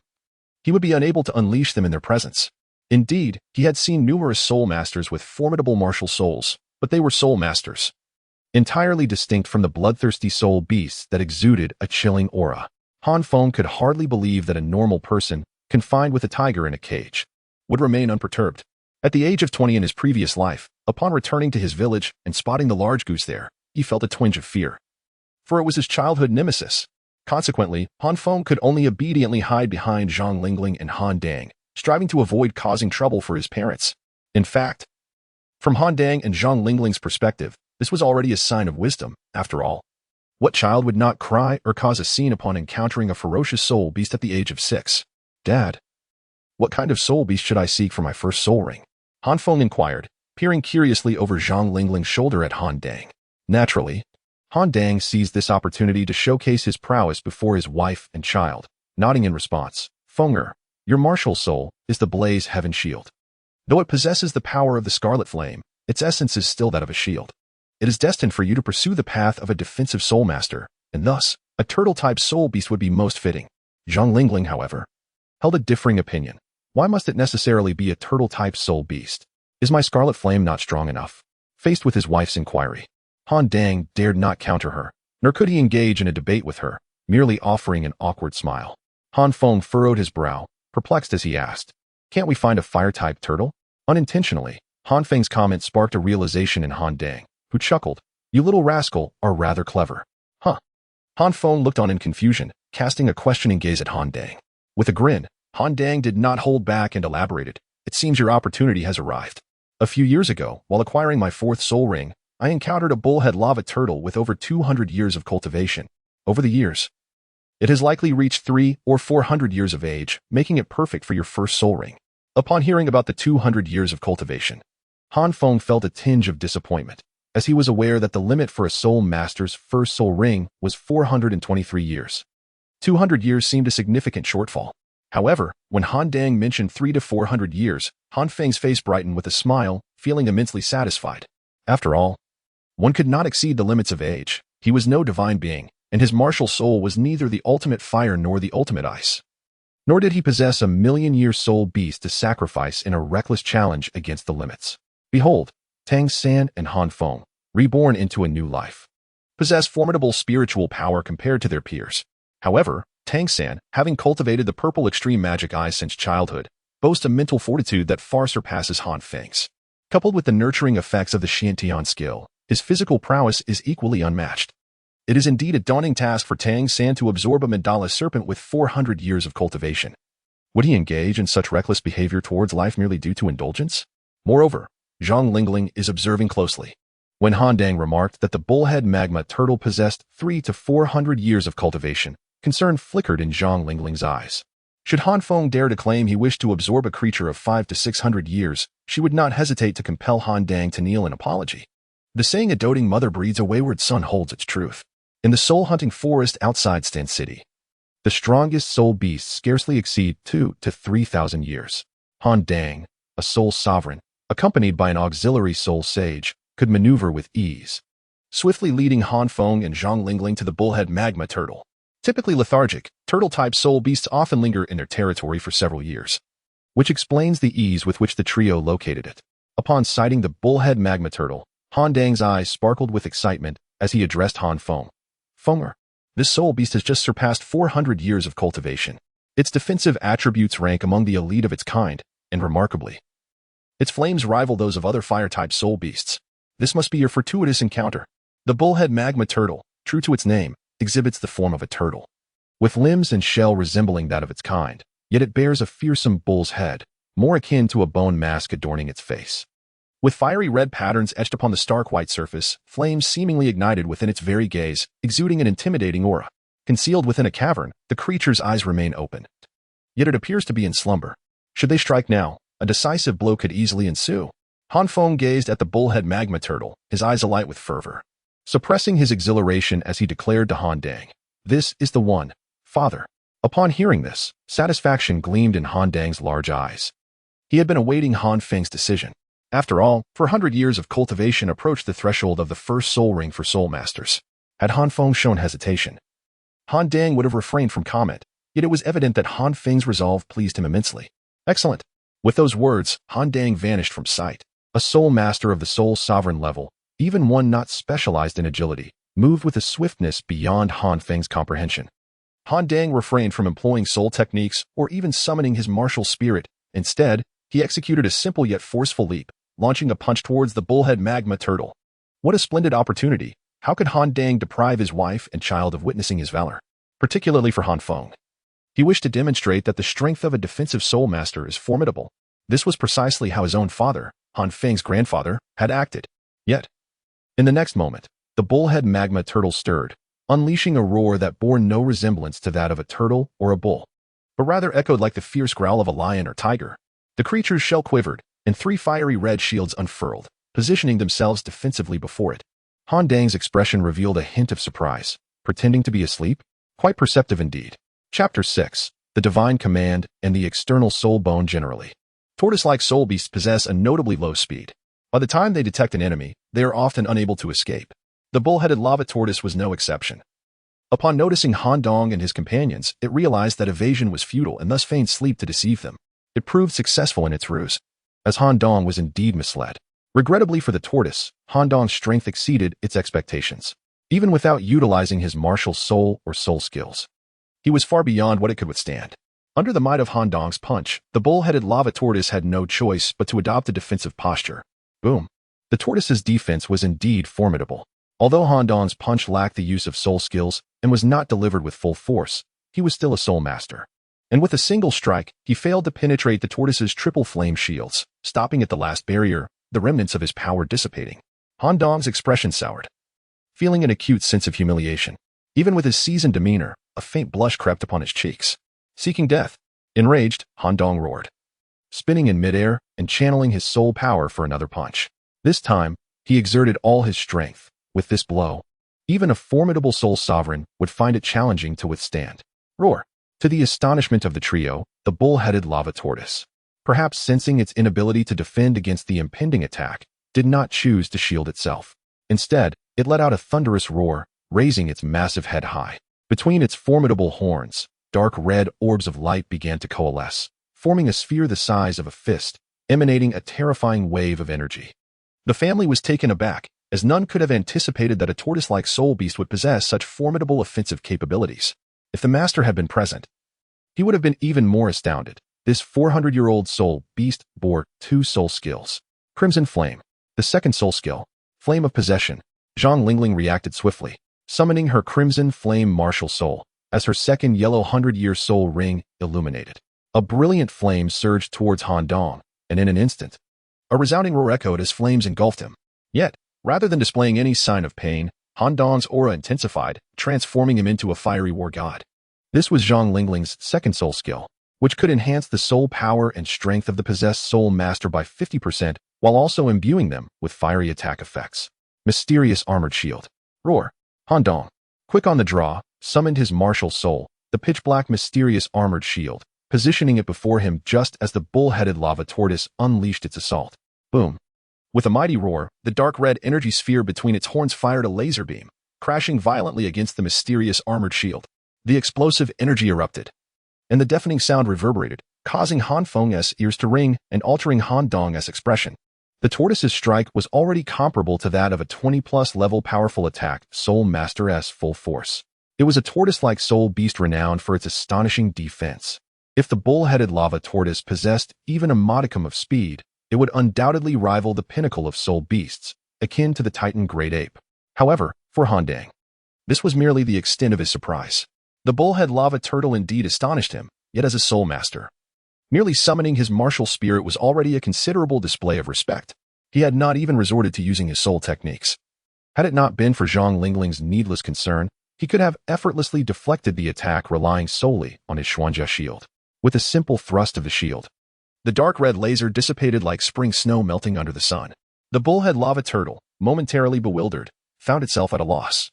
he would be unable to unleash them in their presence. Indeed, he had seen numerous soul masters with formidable martial souls, but they were soul masters, entirely distinct from the bloodthirsty soul beasts that exuded a chilling aura. Han Feng could hardly believe that a normal person, confined with a tiger in a cage, would remain unperturbed. At the age of 20 in his previous life, upon returning to his village and spotting the large goose there, he felt a twinge of fear, for it was his childhood nemesis. Consequently, Han Feng could only obediently hide behind Zhang Lingling and Han Dang, striving to avoid causing trouble for his parents. In fact, from Han Dang and Zhang Lingling's perspective, this was already a sign of wisdom. After all, what child would not cry or cause a scene upon encountering a ferocious soul beast at the age of 6? Dad, what kind of soul beast should I seek for my first soul ring? Han Feng inquired, peering curiously over Zhang Lingling's shoulder at Han Dang. Naturally, Han Dang seized this opportunity to showcase his prowess before his wife and child, nodding in response. Fenger, your martial soul is the Blaze Heaven Shield. Though it possesses the power of the Scarlet Flame, its essence is still that of a shield. It is destined for you to pursue the path of a defensive soul master, and thus, a turtle-type soul beast would be most fitting. Zhang Lingling, however, held a differing opinion. Why must it necessarily be a turtle-type soul beast? Is my Scarlet Flame not strong enough? Faced with his wife's inquiry, Han Dang dared not counter her, nor could he engage in a debate with her, merely offering an awkward smile. Han Feng furrowed his brow, perplexed as he asked, "Can't we find a fire-type turtle?" Unintentionally, Han Feng's comment sparked a realization in Han Dang, who chuckled. "You little rascal are rather clever." Huh. Han Feng looked on in confusion, casting a questioning gaze at Han Dang. With a grin, Han Dang did not hold back and elaborated. "It seems your opportunity has arrived. A few years ago, while acquiring my 4th soul ring, I encountered a bullhead lava turtle with over 200 years of cultivation. Over the years, it has likely reached 300 or 400 years of age, making it perfect for your first soul ring." Upon hearing about the 200 years of cultivation, Han Feng felt a tinge of disappointment, as he was aware that the limit for a soul master's first soul ring was 423 years. 200 years seemed a significant shortfall. However, when Han Dang mentioned 300 to 400 years, Han Feng's face brightened with a smile, feeling immensely satisfied. After all, one could not exceed the limits of age. He was no divine being, and his martial soul was neither the ultimate fire nor the ultimate ice. Nor did he possess a million-year soul beast to sacrifice in a reckless challenge against the limits. Behold, Tang San and Han Feng, reborn into a new life, possess formidable spiritual power compared to their peers. However, Tang San, having cultivated the purple extreme magic eye since childhood, boasts a mental fortitude that far surpasses Han Feng's. Coupled with the nurturing effects of the Xiantian skill, his physical prowess is equally unmatched. It is indeed a daunting task for Tang San to absorb a mandala serpent with 400 years of cultivation. Would he engage in such reckless behavior towards life merely due to indulgence? Moreover, Zhang Lingling is observing closely. When Han Dang remarked that the bullhead magma turtle possessed 300 to 400 years of cultivation, Concern flickered in Zhang Lingling's eyes. Should Han Feng dare to claim he wished to absorb a creature of 500 to 600 years, she would not hesitate to compel Han Dang to kneel in apology. The saying, "A doting mother breeds a wayward son," holds its truth. In the soul-hunting forest outside Stan City, the strongest soul beasts scarcely exceed 2,000 to 3,000 years. Han Dang, a soul sovereign, accompanied by an auxiliary soul sage, could maneuver with ease, swiftly leading Han Feng and Zhang Lingling to the bullhead magma turtle. Typically lethargic, turtle-type soul beasts often linger in their territory for several years, which explains the ease with which the trio located it. Upon sighting the bullhead magma turtle, Han Dang's eyes sparkled with excitement as he addressed Han Feng. "Fenger, this soul beast has just surpassed 400 years of cultivation. Its defensive attributes rank among the elite of its kind, and remarkably, its flames rival those of other fire-type soul beasts. This must be your fortuitous encounter." The bullhead magma turtle, true to its name, exhibits the form of a turtle, with limbs and shell resembling that of its kind, yet it bears a fearsome bull's head, more akin to a bone mask adorning its face. With fiery red patterns etched upon the stark white surface, flames seemingly ignited within its very gaze, exuding an intimidating aura. Concealed within a cavern, the creature's eyes remain open. Yet it appears to be in slumber. Should they strike now, a decisive blow could easily ensue. Han Feng gazed at the bullhead magma turtle, his eyes alight with fervor, suppressing his exhilaration as he declared to Han Dang, "This is the one, father." Upon hearing this, satisfaction gleamed in Han Dang's large eyes. He had been awaiting Han Feng's decision. After all, 400 years of cultivation approached the threshold of the first soul ring for soul masters. Had Han Feng shown hesitation, Han Dang would have refrained from comment, yet it was evident that Han Feng's resolve pleased him immensely. "Excellent." With those words, Han Dang vanished from sight. A soul master of the soul sovereign level, even one not specialized in agility, moved with a swiftness beyond Han Feng's comprehension. Han Dang refrained from employing soul techniques or even summoning his martial spirit. Instead, he executed a simple yet forceful leap, launching a punch towards the bullhead magma turtle. What a splendid opportunity! How could Han Dang deprive his wife and child of witnessing his valor? Particularly for Han Feng. He wished to demonstrate that the strength of a defensive soul master is formidable. This was precisely how his own father, Han Feng's grandfather, had acted. Yet, in the next moment, the bullhead magma turtle stirred, unleashing a roar that bore no resemblance to that of a turtle or a bull, but rather echoed like the fierce growl of a lion or tiger. The creature's shell quivered, and 3 fiery red shields unfurled, positioning themselves defensively before it. Han Dang's expression revealed a hint of surprise. Pretending to be asleep? Quite perceptive indeed. Chapter 6. The Divine Command and the External Soul Bone Generally. Tortoise-like soul beasts possess a notably low speed. By the time they detect an enemy, they are often unable to escape. The bull-headed lava tortoise was no exception. Upon noticing Han Dong and his companions, it realized that evasion was futile and thus feigned sleep to deceive them. It proved successful in its ruse, as Han Dong was indeed misled. Regrettably for the tortoise, Han Dong's strength exceeded its expectations. Even without utilizing his martial soul or soul skills, he was far beyond what it could withstand. Under the might of Han Dong's punch, the bull-headed lava tortoise had no choice but to adopt a defensive posture. Boom. The tortoise's defense was indeed formidable. Although Han Dong's punch lacked the use of soul skills and was not delivered with full force, he was still a soul master. And with a single strike, he failed to penetrate the tortoise's triple flame shields, stopping at the last barrier, the remnants of his power dissipating. Han Dong's expression soured, feeling an acute sense of humiliation. Even with his seasoned demeanor, a faint blush crept upon his cheeks. Seeking death. Enraged, Han Dong roared, spinning in midair and channeling his soul power for another punch. This time, he exerted all his strength. With this blow, even a formidable soul sovereign would find it challenging to withstand. Roar. To the astonishment of the trio, the bull-headed lava tortoise, perhaps sensing its inability to defend against the impending attack, did not choose to shield itself. Instead, it let out a thunderous roar, raising its massive head high. Between its formidable horns, dark red orbs of light began to coalesce, forming a sphere the size of a fist, emanating a terrifying wave of energy. The family was taken aback, as none could have anticipated that a tortoise-like soul beast would possess such formidable offensive capabilities. If the master had been present, he would have been even more astounded. This 400-year-old soul beast bore 2 soul skills. Crimson Flame, the second soul skill, Flame of Possession. Zhang Lingling reacted swiftly, summoning her Crimson Flame martial soul, as her second yellow 100-year soul ring illuminated. A brilliant flame surged towards Han Dong, and in an instant, a resounding roar echoed as flames engulfed him. Yet, rather than displaying any sign of pain, Han Dong's aura intensified, transforming him into a fiery war god. This was Zhang Lingling's second soul skill, which could enhance the soul power and strength of the possessed soul master by 50% while also imbuing them with fiery attack effects. Mysterious Armored Shield. Roar. Han Dong, quick on the draw, summoned his martial soul, the pitch-black mysterious armored shield, positioning it before him just as the bull-headed lava tortoise unleashed its assault. Boom. With a mighty roar, the dark red energy sphere between its horns fired a laser beam, crashing violently against the mysterious armored shield. The explosive energy erupted, and the deafening sound reverberated, causing Han Feng's ears to ring and altering Han Dong's expression. The tortoise's strike was already comparable to that of a 20-plus level powerful attack, Soulmaster's full force. It was a tortoise-like soul beast renowned for its astonishing defense. If the bull-headed lava tortoise possessed even a modicum of speed, it would undoubtedly rival the pinnacle of soul beasts, akin to the Titan Great Ape. However, for Han Dang, this was merely the extent of his surprise. The bullhead lava turtle indeed astonished him, yet as a soul master, merely summoning his martial spirit was already a considerable display of respect. He had not even resorted to using his soul techniques. Had it not been for Zhang Lingling's needless concern, he could have effortlessly deflected the attack relying solely on his Xuanjia shield. With a simple thrust of the shield, the dark red laser dissipated like spring snow melting under the sun. The bullhead lava turtle, momentarily bewildered, found itself at a loss,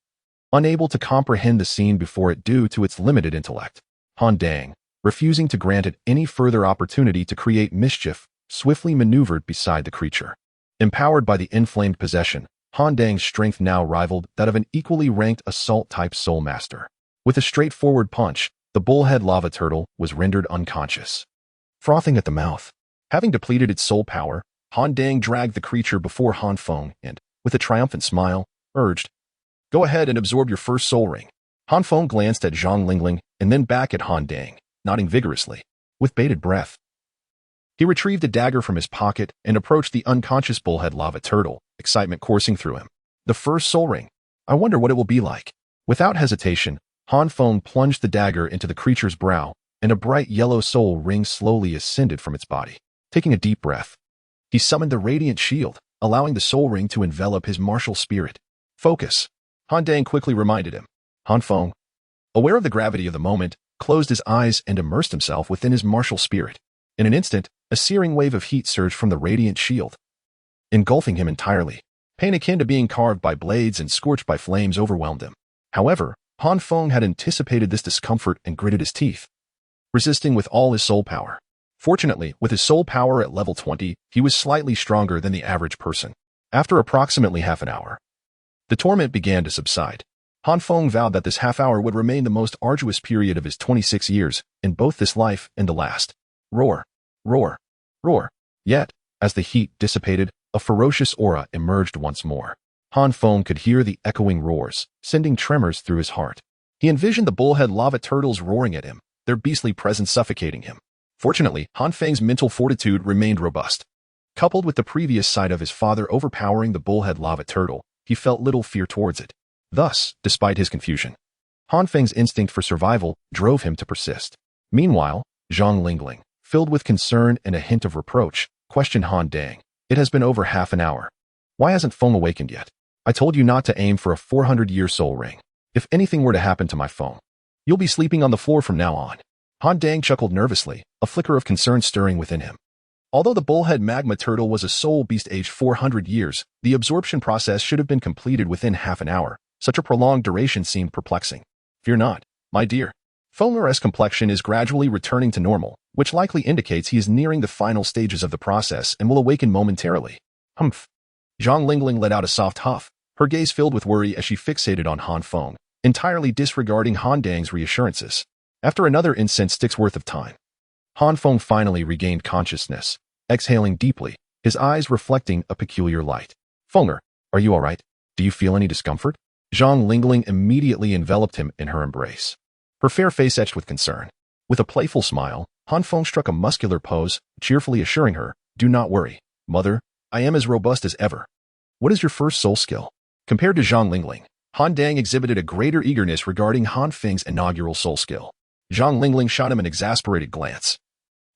unable to comprehend the scene before it due to its limited intellect. Han Dang, refusing to grant it any further opportunity to create mischief, swiftly maneuvered beside the creature. Empowered by the inflamed possession, Han Dang's strength now rivaled that of an equally ranked assault-type soul master. With a straightforward punch, the bullhead lava turtle was rendered unconscious. Frothing at the mouth, having depleted its soul power, Han Dang dragged the creature before Han Feng and, with a triumphant smile, urged, "Go ahead and absorb your first soul ring." Han Feng glanced at Zhang Lingling and then back at Han Dang, nodding vigorously. With bated breath, he retrieved a dagger from his pocket and approached the unconscious bullhead lava turtle, excitement coursing through him. The first soul ring. I wonder what it will be like. Without hesitation, Han Feng plunged the dagger into the creature's brow, and a bright yellow soul ring slowly ascended from its body. Taking a deep breath, he summoned the radiant shield, allowing the soul ring to envelop his martial spirit. Focus. Han Dang quickly reminded him. Han Feng, aware of the gravity of the moment, closed his eyes and immersed himself within his martial spirit. In an instant, a searing wave of heat surged from the radiant shield, engulfing him entirely. Pain akin to being carved by blades and scorched by flames overwhelmed him. However, Han Feng had anticipated this discomfort and gritted his teeth, resisting with all his soul power. Fortunately, with his soul power at level 20, he was slightly stronger than the average person. After approximately half an hour, the torment began to subside. Han Feng vowed that this half hour would remain the most arduous period of his 26 years, in both this life and the last. Roar, roar, roar. Yet, as the heat dissipated, a ferocious aura emerged once more. Han Feng could hear the echoing roars, sending tremors through his heart. He envisioned the bullhead lava turtles roaring at him, their beastly presence suffocating him. Fortunately, Han Feng's mental fortitude remained robust. Coupled with the previous sight of his father overpowering the bullhead lava turtle, he felt little fear towards it. Thus, despite his confusion, Han Feng's instinct for survival drove him to persist. Meanwhile, Zhang Lingling, filled with concern and a hint of reproach, questioned Han Dang. It has been over half an hour. Why hasn't Feng awakened yet? I told you not to aim for a 400-year soul ring. If anything were to happen to my Feng, you'll be sleeping on the floor from now on. Han Dang chuckled nervously, a flicker of concern stirring within him. Although the bullhead magma turtle was a soul beast aged 400 years, the absorption process should have been completed within half an hour. Such a prolonged duration seemed perplexing. Fear not, my dear. Feng's complexion is gradually returning to normal, which likely indicates he is nearing the final stages of the process and will awaken momentarily. Humph. Zhang Lingling let out a soft huff, her gaze filled with worry as she fixated on Han Feng, entirely disregarding Han Dang's reassurances. After another incense stick's worth of time, Han Feng finally regained consciousness, exhaling deeply, his eyes reflecting a peculiar light. Fenger, are you all right? Do you feel any discomfort? Zhang Lingling immediately enveloped him in her embrace, her fair face etched with concern. With a playful smile, Han Feng struck a muscular pose, cheerfully assuring her, "Do not worry, mother, I am as robust as ever." What is your first soul skill? Compared to Zhang Lingling, Han Dang exhibited a greater eagerness regarding Han Feng's inaugural soul skill. Zhang Lingling shot him an exasperated glance.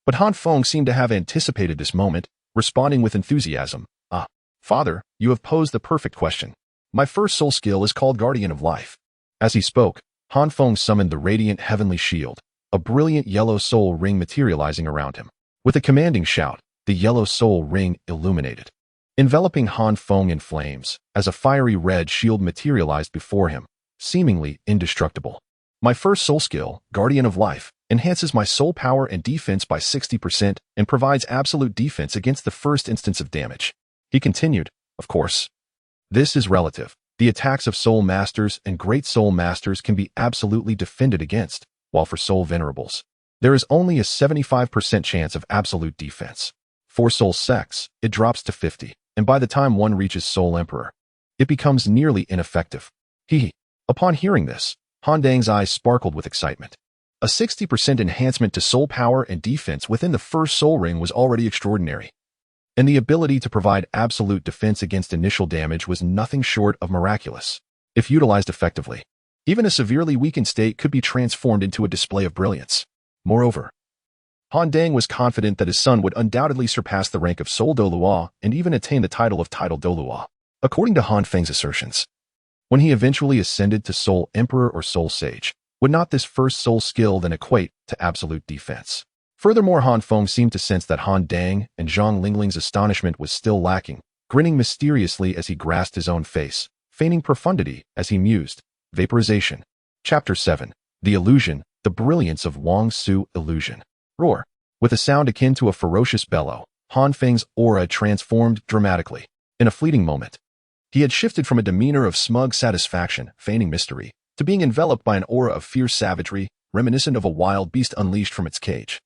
But Han Feng seemed to have anticipated this moment, responding with enthusiasm. "Ah, father, you have posed the perfect question. My first soul skill is called Guardian of Life." As he spoke, Han Feng summoned the radiant heavenly shield, a brilliant yellow soul ring materializing around him. With a commanding shout, the yellow soul ring illuminated, enveloping Han Feng in flames, as a fiery red shield materialized before him, seemingly indestructible. My first soul skill, Guardian of Life, enhances my soul power and defense by 60% and provides absolute defense against the first instance of damage. He continued, of course. This is relative. The attacks of soul masters and great soul masters can be absolutely defended against, while for soul venerables, there is only a 75% chance of absolute defense. For soul sects, it drops to 50, and by the time one reaches soul emperor, it becomes nearly ineffective. Upon hearing this, Han Dang's eyes sparkled with excitement. A 60% enhancement to soul power and defense within the first soul ring was already extraordinary, and the ability to provide absolute defense against initial damage was nothing short of miraculous. If utilized effectively, even a severely weakened state could be transformed into a display of brilliance. Moreover, Han Dang was confident that his son would undoubtedly surpass the rank of Soul Douluo and even attain the title of Douluo. According to Han Feng's assertions, when he eventually ascended to Soul Emperor or Soul Sage, would not this first soul skill then equate to absolute defense? Furthermore, Han Feng seemed to sense that Han Dang and Zhang Lingling's astonishment was still lacking, grinning mysteriously as he grasped his own face, feigning profundity as he mused. Vaporization. Chapter 7. The Illusion, the Brilliance of Wong Su Illusion. Roar. With a sound akin to a ferocious bellow, Han Feng's aura transformed dramatically. In a fleeting moment, he had shifted from a demeanor of smug satisfaction, feigning mystery, to being enveloped by an aura of fierce savagery, reminiscent of a wild beast unleashed from its cage,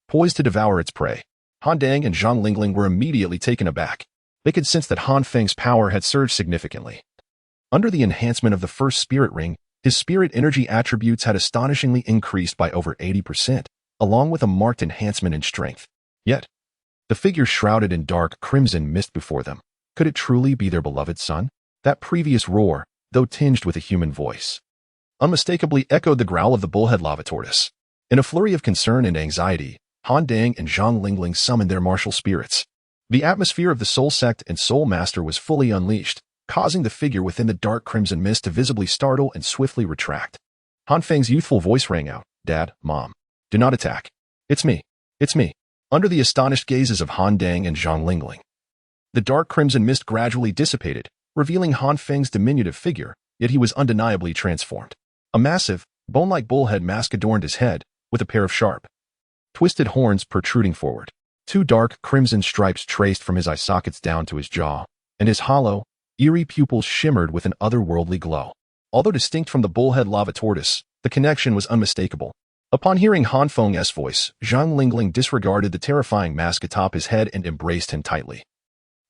poised to devour its prey. Han Dang and Zhang Lingling were immediately taken aback. They could sense that Han Feng's power had surged significantly. Under the enhancement of the first spirit ring, his spirit energy attributes had astonishingly increased by over 80%, along with a marked enhancement in strength. Yet, the figure shrouded in dark crimson mist before them, could it truly be their beloved son? That previous roar, though tinged with a human voice, unmistakably echoed the growl of the bullhead lava tortoise. In a flurry of concern and anxiety, Han Dang and Zhang Lingling summoned their martial spirits. The atmosphere of the Soul Sect and Soul Master was fully unleashed, causing the figure within the dark crimson mist to visibly startle and swiftly retract. Han Feng's youthful voice rang out, "Dad, Mom, do not attack. It's me. It's me." Under the astonished gazes of Han Dang and Zhang Lingling, the dark crimson mist gradually dissipated, revealing Han Feng's diminutive figure, yet he was undeniably transformed. A massive, bone-like bullhead mask adorned his head, with a pair of sharp, twisted horns protruding forward. Two dark crimson stripes traced from his eye sockets down to his jaw, and his hollow, eerie pupils shimmered with an otherworldly glow. Although distinct from the bullhead lava tortoise, the connection was unmistakable. Upon hearing Han Feng's voice, Zhang Lingling disregarded the terrifying mask atop his head and embraced him tightly,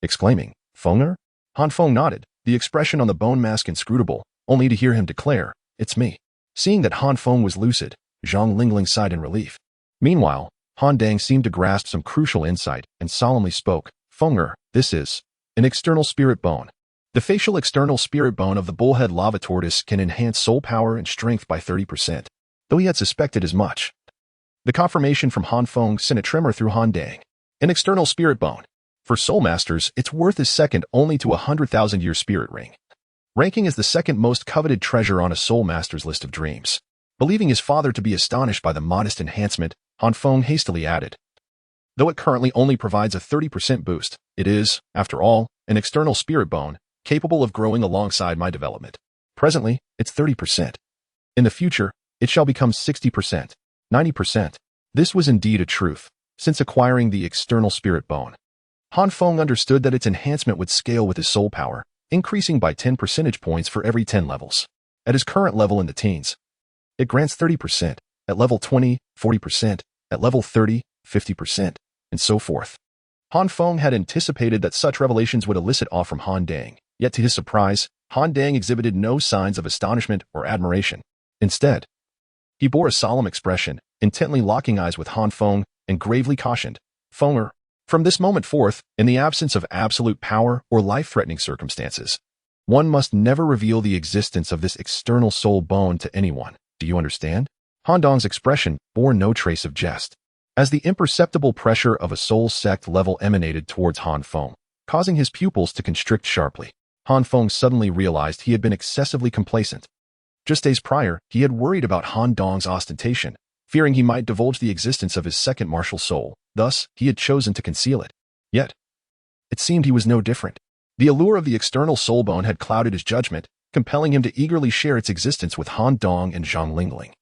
exclaiming, "Fenger?" Han Feng nodded, the expression on the bone mask inscrutable, only to hear him declare, "It's me." Seeing that Han Feng was lucid, Zhang Lingling sighed in relief. Meanwhile, Han Dang seemed to grasp some crucial insight and solemnly spoke, "Fenger, this is an external spirit bone. The facial external spirit bone of the bullhead lava tortoise can enhance soul power and strength by 30%, though he had suspected as much." The confirmation from Han Feng sent a tremor through Han Dang. An external spirit bone. For soul masters, its worth is second only to a 100,000-year spirit ring, ranking as the second most coveted treasure on a soul master's list of dreams. Believing his father to be astonished by the modest enhancement, Han Feng hastily added, "Though it currently only provides a 30% boost, it is, after all, an external spirit bone, capable of growing alongside my development. Presently, it's 30%. In the future, it shall become 60%, 90%. This was indeed a truth, since acquiring the external spirit bone. Han Feng understood that its enhancement would scale with his soul power, increasing by 10 percentage points for every 10 levels. At his current level in the teens, it grants 30%, at level 20, 40%, at level 30, 50%, and so forth. Han Feng had anticipated that such revelations would elicit awe from Han Dang, yet to his surprise, Han Dang exhibited no signs of astonishment or admiration. Instead, he bore a solemn expression, intently locking eyes with Han Feng, and gravely cautioned, "Fenger, from this moment forth, in the absence of absolute power or life-threatening circumstances, one must never reveal the existence of this external soul bone to anyone. Do you understand?" Han Dang's expression bore no trace of jest, as the imperceptible pressure of a soul sect level emanated towards Han Feng, causing his pupils to constrict sharply. Han Feng suddenly realized he had been excessively complacent. Just days prior, he had worried about Han Dong's ostentation, fearing he might divulge the existence of his second martial soul. Thus, he had chosen to conceal it. Yet, it seemed he was no different. The allure of the external soul bone had clouded his judgment, compelling him to eagerly share its existence with Han Dong and Zhang Lingling,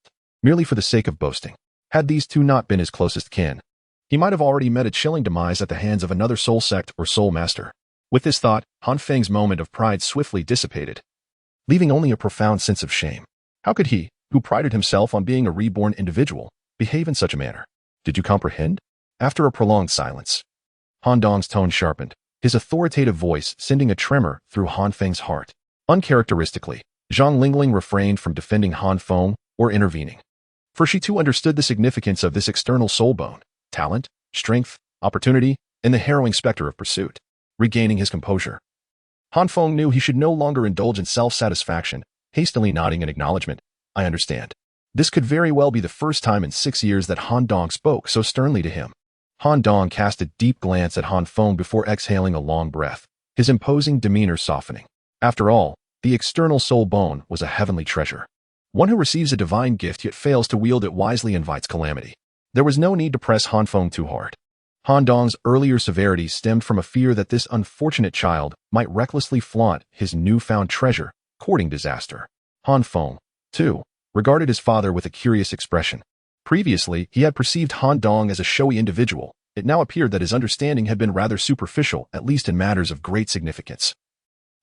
merely for the sake of boasting. Had these two not been his closest kin, he might have already met a chilling demise at the hands of another soul sect or soul master. With this thought, Han Feng's moment of pride swiftly dissipated, leaving only a profound sense of shame. How could he, who prided himself on being a reborn individual, behave in such a manner? Did you comprehend? After a prolonged silence, Han Dong's tone sharpened, his authoritative voice sending a tremor through Han Feng's heart. Uncharacteristically, Zhang Lingling refrained from defending Han Feng or intervening, for she too understood the significance of this external soul bone, talent, strength, opportunity, and the harrowing specter of pursuit. Regaining his composure, Han Feng knew he should no longer indulge in self-satisfaction, hastily nodding in acknowledgement. I understand. This could very well be the first time in 6 years that Han Dong spoke so sternly to him. Han Dong cast a deep glance at Han Feng before exhaling a long breath, his imposing demeanor softening. After all, the external soul bone was a heavenly treasure. One who receives a divine gift yet fails to wield it wisely invites calamity. There was no need to press Han Feng too hard. Han Dong's earlier severity stemmed from a fear that this unfortunate child might recklessly flaunt his newfound treasure, courting disaster. Han Feng, too, regarded his father with a curious expression. Previously, he had perceived Han Dong as a showy individual. It now appeared that his understanding had been rather superficial, at least in matters of great significance.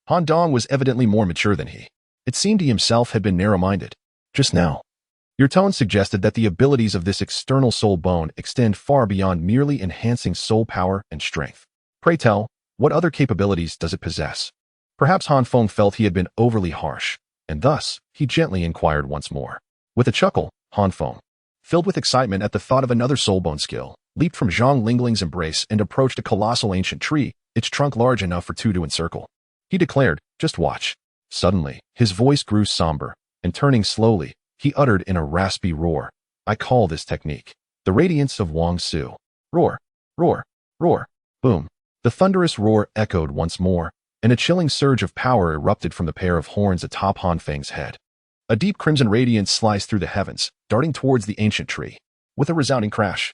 Han Dong was evidently more mature than he. It seemed he himself had been narrow-minded. Just now, your tone suggested that the abilities of this external soul bone extend far beyond merely enhancing soul power and strength. Pray tell, what other capabilities does it possess? Perhaps Han Feng felt he had been overly harsh, and thus, he gently inquired once more. With a chuckle, Han Feng, filled with excitement at the thought of another soul bone skill, leaped from Zhang Lingling's embrace and approached a colossal ancient tree, its trunk large enough for two to encircle. He declared, just watch. Suddenly, his voice grew somber, and turning slowly, he uttered in a raspy roar. I call this technique the radiance of Wong Su. Roar, roar, roar, boom. The thunderous roar echoed once more, and a chilling surge of power erupted from the pair of horns atop Han Feng's head. A deep crimson radiance sliced through the heavens, darting towards the ancient tree. With a resounding crash,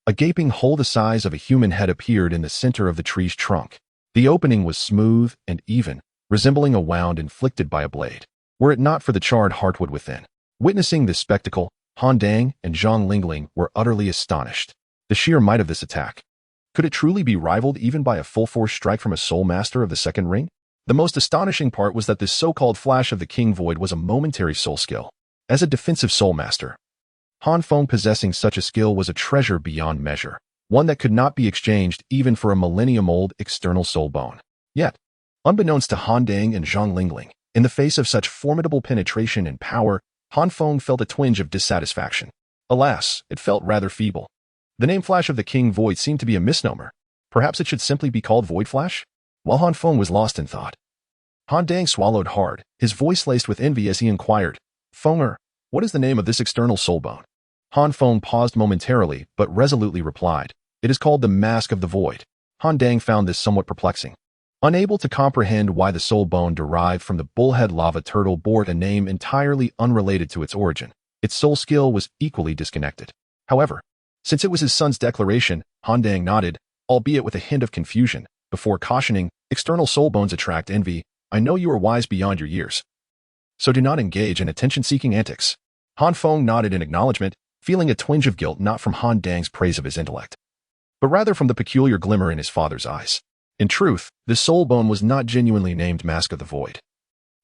a gaping hole the size of a human head appeared in the center of the tree's trunk. The opening was smooth and even, resembling a wound inflicted by a blade, were it not for the charred heartwood within. Witnessing this spectacle, Han Dang and Zhang Lingling were utterly astonished. The sheer might of this attack. Could it truly be rivaled even by a full-force strike from a soul master of the second ring? The most astonishing part was that this so-called flash of the King Void was a momentary soul skill. As a defensive soul master, Han Feng possessing such a skill was a treasure beyond measure, one that could not be exchanged even for a millennium-old external soul bone. Yet, unbeknownst to Han Dang and Zhang Lingling, in the face of such formidable penetration and power, Han Feng felt a twinge of dissatisfaction. Alas, it felt rather feeble. The name Flash of the King Void seemed to be a misnomer. Perhaps it should simply be called Void Flash? While Han Feng was lost in thought, Han Dang swallowed hard, his voice laced with envy as he inquired, Fenger, what is the name of this external soul bone? Han Feng paused momentarily, but resolutely replied, it is called the Mask of the Void. Han Dang found this somewhat perplexing. Unable to comprehend why the soul bone derived from the bullhead lava turtle bore a name entirely unrelated to its origin, its soul skill was equally disconnected. However, since it was his son's declaration, Han Dang nodded, albeit with a hint of confusion, before cautioning, external soul bones attract envy. I know you are wise beyond your years, so do not engage in attention-seeking antics. Han Feng nodded in acknowledgement, feeling a twinge of guilt not from Han Dang's praise of his intellect, but rather from the peculiar glimmer in his father's eyes. In truth, the soul bone was not genuinely named Mask of the Void,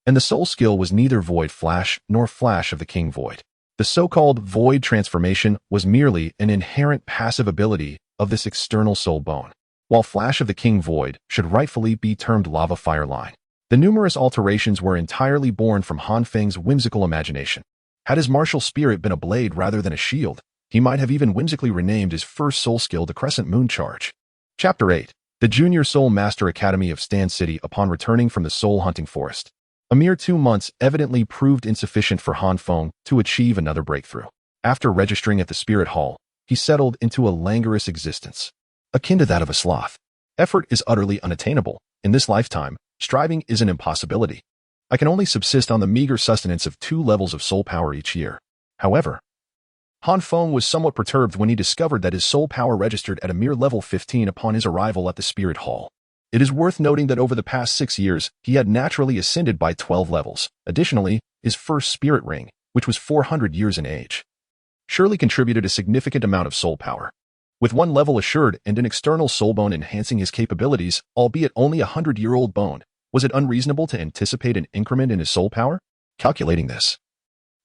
and the soul skill was neither Void Flash nor Flash of the King Void. The so-called Void transformation was merely an inherent passive ability of this external soul bone, while Flash of the King Void should rightfully be termed Lava Fire Line. The numerous alterations were entirely born from Han Feng's whimsical imagination. Had his martial spirit been a blade rather than a shield, he might have even whimsically renamed his first soul skill the Crescent Moon Charge. Chapter 8. The Junior Soulmaster Academy of Stand City upon returning from the soul hunting forest. A mere 2 months evidently proved insufficient for Han Feng to achieve another breakthrough. After registering at the Spirit Hall, he settled into a languorous existence, akin to that of a sloth. Effort is utterly unattainable. In this lifetime, striving is an impossibility. I can only subsist on the meager sustenance of 2 levels of soul power each year. However, Han Feng was somewhat perturbed when he discovered that his soul power registered at a mere level 15 upon his arrival at the Spirit Hall. It is worth noting that over the past 6 years, he had naturally ascended by 12 levels. Additionally, his first spirit ring, which was 400 years in age, surely contributed a significant amount of soul power. With 1 level assured and an external soul bone enhancing his capabilities, albeit only a 100-year-old bone, was it unreasonable to anticipate an increment in his soul power? Calculating this,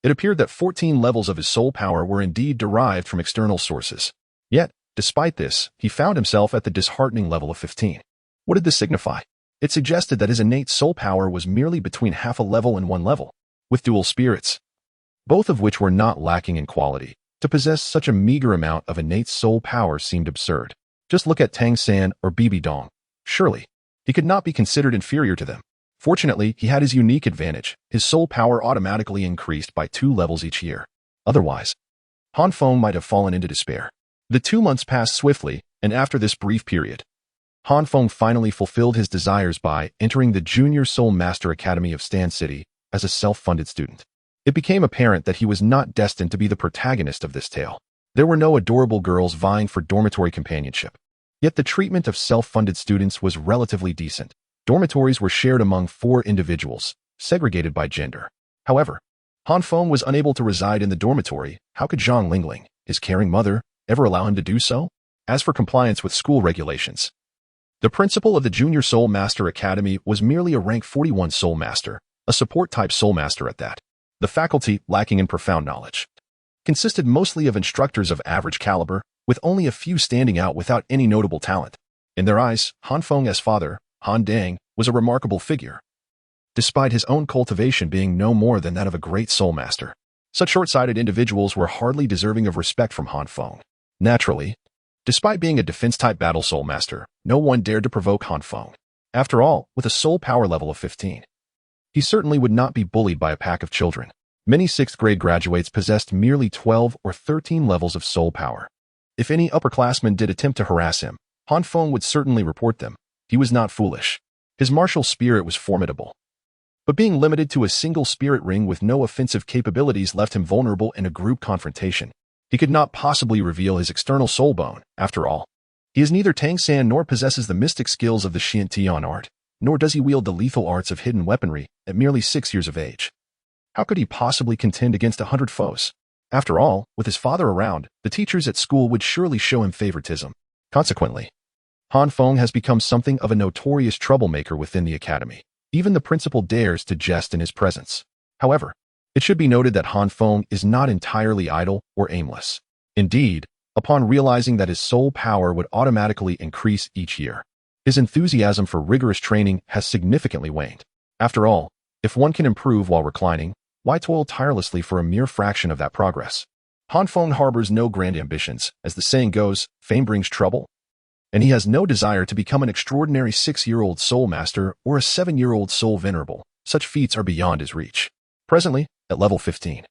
it appeared that 14 levels of his soul power were indeed derived from external sources. Yet, despite this, he found himself at the disheartening level of 15. What did this signify? It suggested that his innate soul power was merely between half a level and 1 level, with dual spirits, both of which were not lacking in quality. To possess such a meager amount of innate soul power seemed absurd. Just look at Tang San or Bibi Dong. Surely, he could not be considered inferior to them. Fortunately, he had his unique advantage. His soul power automatically increased by 2 levels each year. Otherwise, Han Feng might have fallen into despair. The 2 months passed swiftly, and after this brief period, Han Feng finally fulfilled his desires by entering the Junior Soulmaster Academy of Stan City as a self-funded student. It became apparent that he was not destined to be the protagonist of this tale. There were no adorable girls vying for dormitory companionship. Yet the treatment of self-funded students was relatively decent. Dormitories were shared among 4 individuals, segregated by gender. However, Han Feng was unable to reside in the dormitory. How could Zhang Lingling, his caring mother, ever allow him to do so? As for compliance with school regulations, the principal of the Junior Soulmaster Academy was merely a rank 41 Soulmaster, a support-type Soulmaster at that. The faculty, lacking in profound knowledge, consisted mostly of instructors of average caliber, with only a few standing out without any notable talent. In their eyes, Han Feng's father, Han Dang, was a remarkable figure, despite his own cultivation being no more than that of a great soulmaster. Such short-sighted individuals were hardly deserving of respect from Han Feng. Naturally, despite being a defense-type battle soulmaster, no one dared to provoke Han Feng. After all, with a soul power level of 15, he certainly would not be bullied by a pack of children. Many 6th-grade graduates possessed merely 12 or 13 levels of soul power. If any upperclassmen did attempt to harass him, Han Feng would certainly report them. He was not foolish. His martial spirit was formidable. But being limited to a single spirit ring with no offensive capabilities left him vulnerable in a group confrontation. He could not possibly reveal his external soul bone. After all, he is neither Tang San nor possesses the mystic skills of the Xiantian art, nor does he wield the lethal arts of hidden weaponry at merely 6 years of age. How could he possibly contend against 100 foes? After all, with his father around, the teachers at school would surely show him favoritism. Consequently, Han Feng has become something of a notorious troublemaker within the academy. Even the principal dares to jest in his presence. However, it should be noted that Han Feng is not entirely idle or aimless. Indeed, upon realizing that his soul power would automatically increase each year, his enthusiasm for rigorous training has significantly waned. After all, if one can improve while reclining, why toil tirelessly for a mere fraction of that progress? Han Feng harbors no grand ambitions. As the saying goes, fame brings trouble. And he has no desire to become an extraordinary 6-year-old soul master or a 7-year-old soul venerable. Such feats are beyond his reach. Presently, at level 15,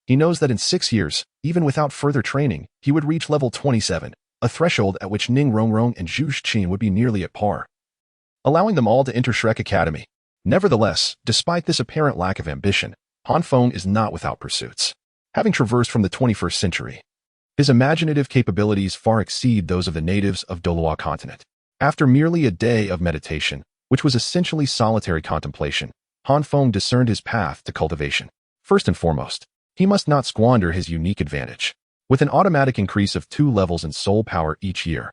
he knows that in 6 years, even without further training, he would reach level 27, a threshold at which Ning Rongrong and Zhu Qin would be nearly at par, allowing them all to enter Shrek Academy. Nevertheless, despite this apparent lack of ambition, Han Feng is not without pursuits. Having traversed from the 21st century, his imaginative capabilities far exceed those of the natives of Douluo continent. After merely a day of meditation, which was essentially solitary contemplation, Han Feng discerned his path to cultivation. First and foremost, he must not squander his unique advantage. With an automatic increase of 2 levels in soul power each year,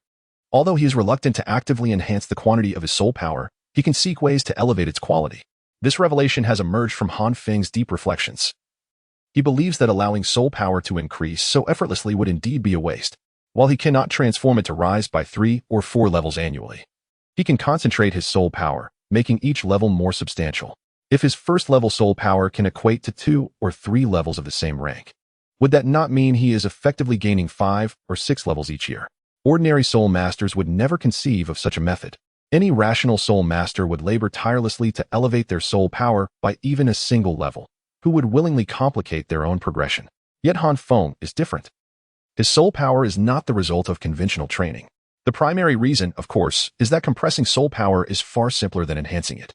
although he is reluctant to actively enhance the quantity of his soul power, he can seek ways to elevate its quality. This revelation has emerged from Han Feng's deep reflections. He believes that allowing soul power to increase so effortlessly would indeed be a waste. While he cannot transform it to rise by 3 or 4 levels annually, he can concentrate his soul power, making each level more substantial. If his first level soul power can equate to 2 or 3 levels of the same rank, would that not mean he is effectively gaining 5 or 6 levels each year? Ordinary soul masters would never conceive of such a method. Any rational soul master would labor tirelessly to elevate their soul power by even a single level, who would willingly complicate their own progression. Yet Han Feng is different. His soul power is not the result of conventional training. The primary reason, of course, is that compressing soul power is far simpler than enhancing it.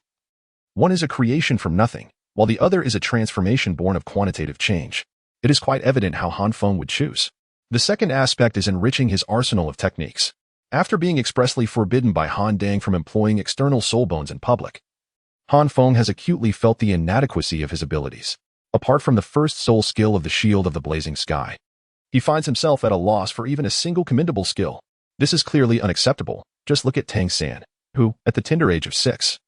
One is a creation from nothing, while the other is a transformation born of quantitative change. It is quite evident how Han Feng would choose. The second aspect is enriching his arsenal of techniques. After being expressly forbidden by Han Dang from employing external soul bones in public, Han Feng has acutely felt the inadequacy of his abilities. Apart from the first soul skill of the Shield of the Blazing Sky, he finds himself at a loss for even a single commendable skill. This is clearly unacceptable. Just look at Tang San, who, at the tender age of 6,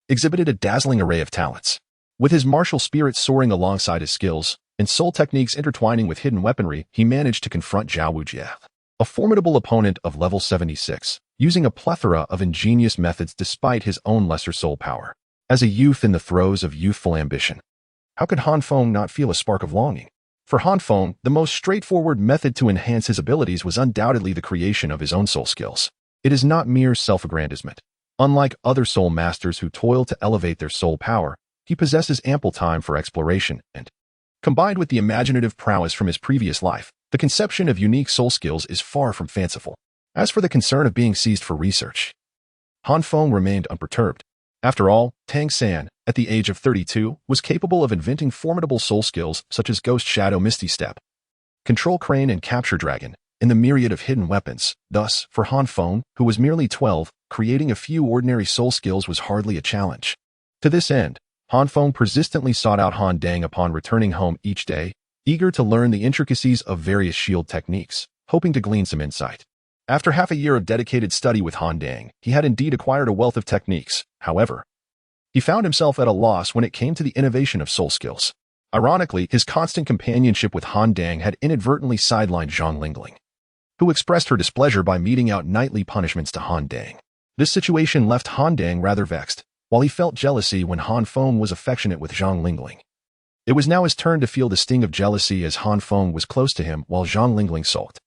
exhibited a dazzling array of talents. With his martial spirit soaring alongside his skills, and soul techniques intertwining with hidden weaponry, he managed to confront Zhao Wujie, a formidable opponent of level 76, using a plethora of ingenious methods despite his own lesser soul power. As a youth in the throes of youthful ambition, how could Han Feng not feel a spark of longing? For Han Feng, the most straightforward method to enhance his abilities was undoubtedly the creation of his own soul skills. It is not mere self-aggrandizement. Unlike other soul masters who toil to elevate their soul power, he possesses ample time for exploration and, combined with the imaginative prowess from his previous life, the conception of unique soul skills is far from fanciful. As for the concern of being seized for research, Han Feng remained unperturbed. After all, Tang San, at the age of 32, was capable of inventing formidable soul skills such as Ghost Shadow Misty Step, Control Crane and Capture Dragon, and the myriad of hidden weapons. Thus, for Han Feng, who was merely 12, creating a few ordinary soul skills was hardly a challenge. To this end, Han Feng persistently sought out Han Dang upon returning home each day, eager to learn the intricacies of various shield techniques, hoping to glean some insight. After half a year of dedicated study with Han Dang, he had indeed acquired a wealth of techniques. However, he found himself at a loss when it came to the innovation of soul skills. Ironically, his constant companionship with Han Dang had inadvertently sidelined Zhang Lingling, who expressed her displeasure by meting out nightly punishments to Han Dang. This situation left Han Dang rather vexed, while he felt jealousy when Han Feng was affectionate with Zhang Lingling. It was now his turn to feel the sting of jealousy as Han Feng was close to him while Zhang Lingling sulked.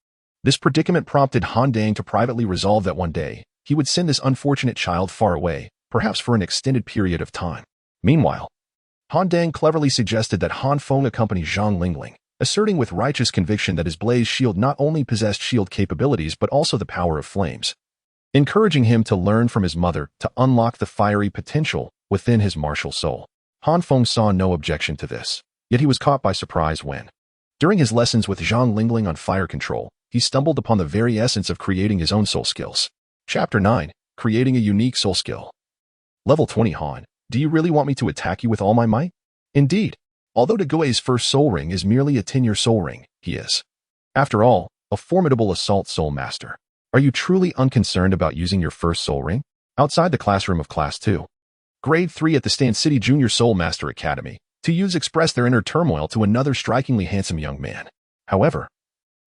This predicament prompted Han Dang to privately resolve that one day, he would send this unfortunate child far away, perhaps for an extended period of time. Meanwhile, Han Dang cleverly suggested that Han Feng accompany Zhang Lingling, asserting with righteous conviction that his blaze shield not only possessed shield capabilities but also the power of flames, encouraging him to learn from his mother to unlock the fiery potential within his martial soul. Han Feng saw no objection to this, yet he was caught by surprise when, during his lessons with Zhang Lingling on fire control, he stumbled upon the very essence of creating his own soul skills. Chapter 9. Creating a unique soul skill. Level 20 Han, do you really want me to attack you with all my might? Indeed. Although Dagui's first soul ring is merely a 10-year soul ring, he is, after all, a formidable assault soul master. Are you truly unconcerned about using your first soul ring? Outside the classroom of Class 2, Grade 3 at the Stand City Junior Soulmaster Academy, two youths expressed their inner turmoil to another strikingly handsome young man. However,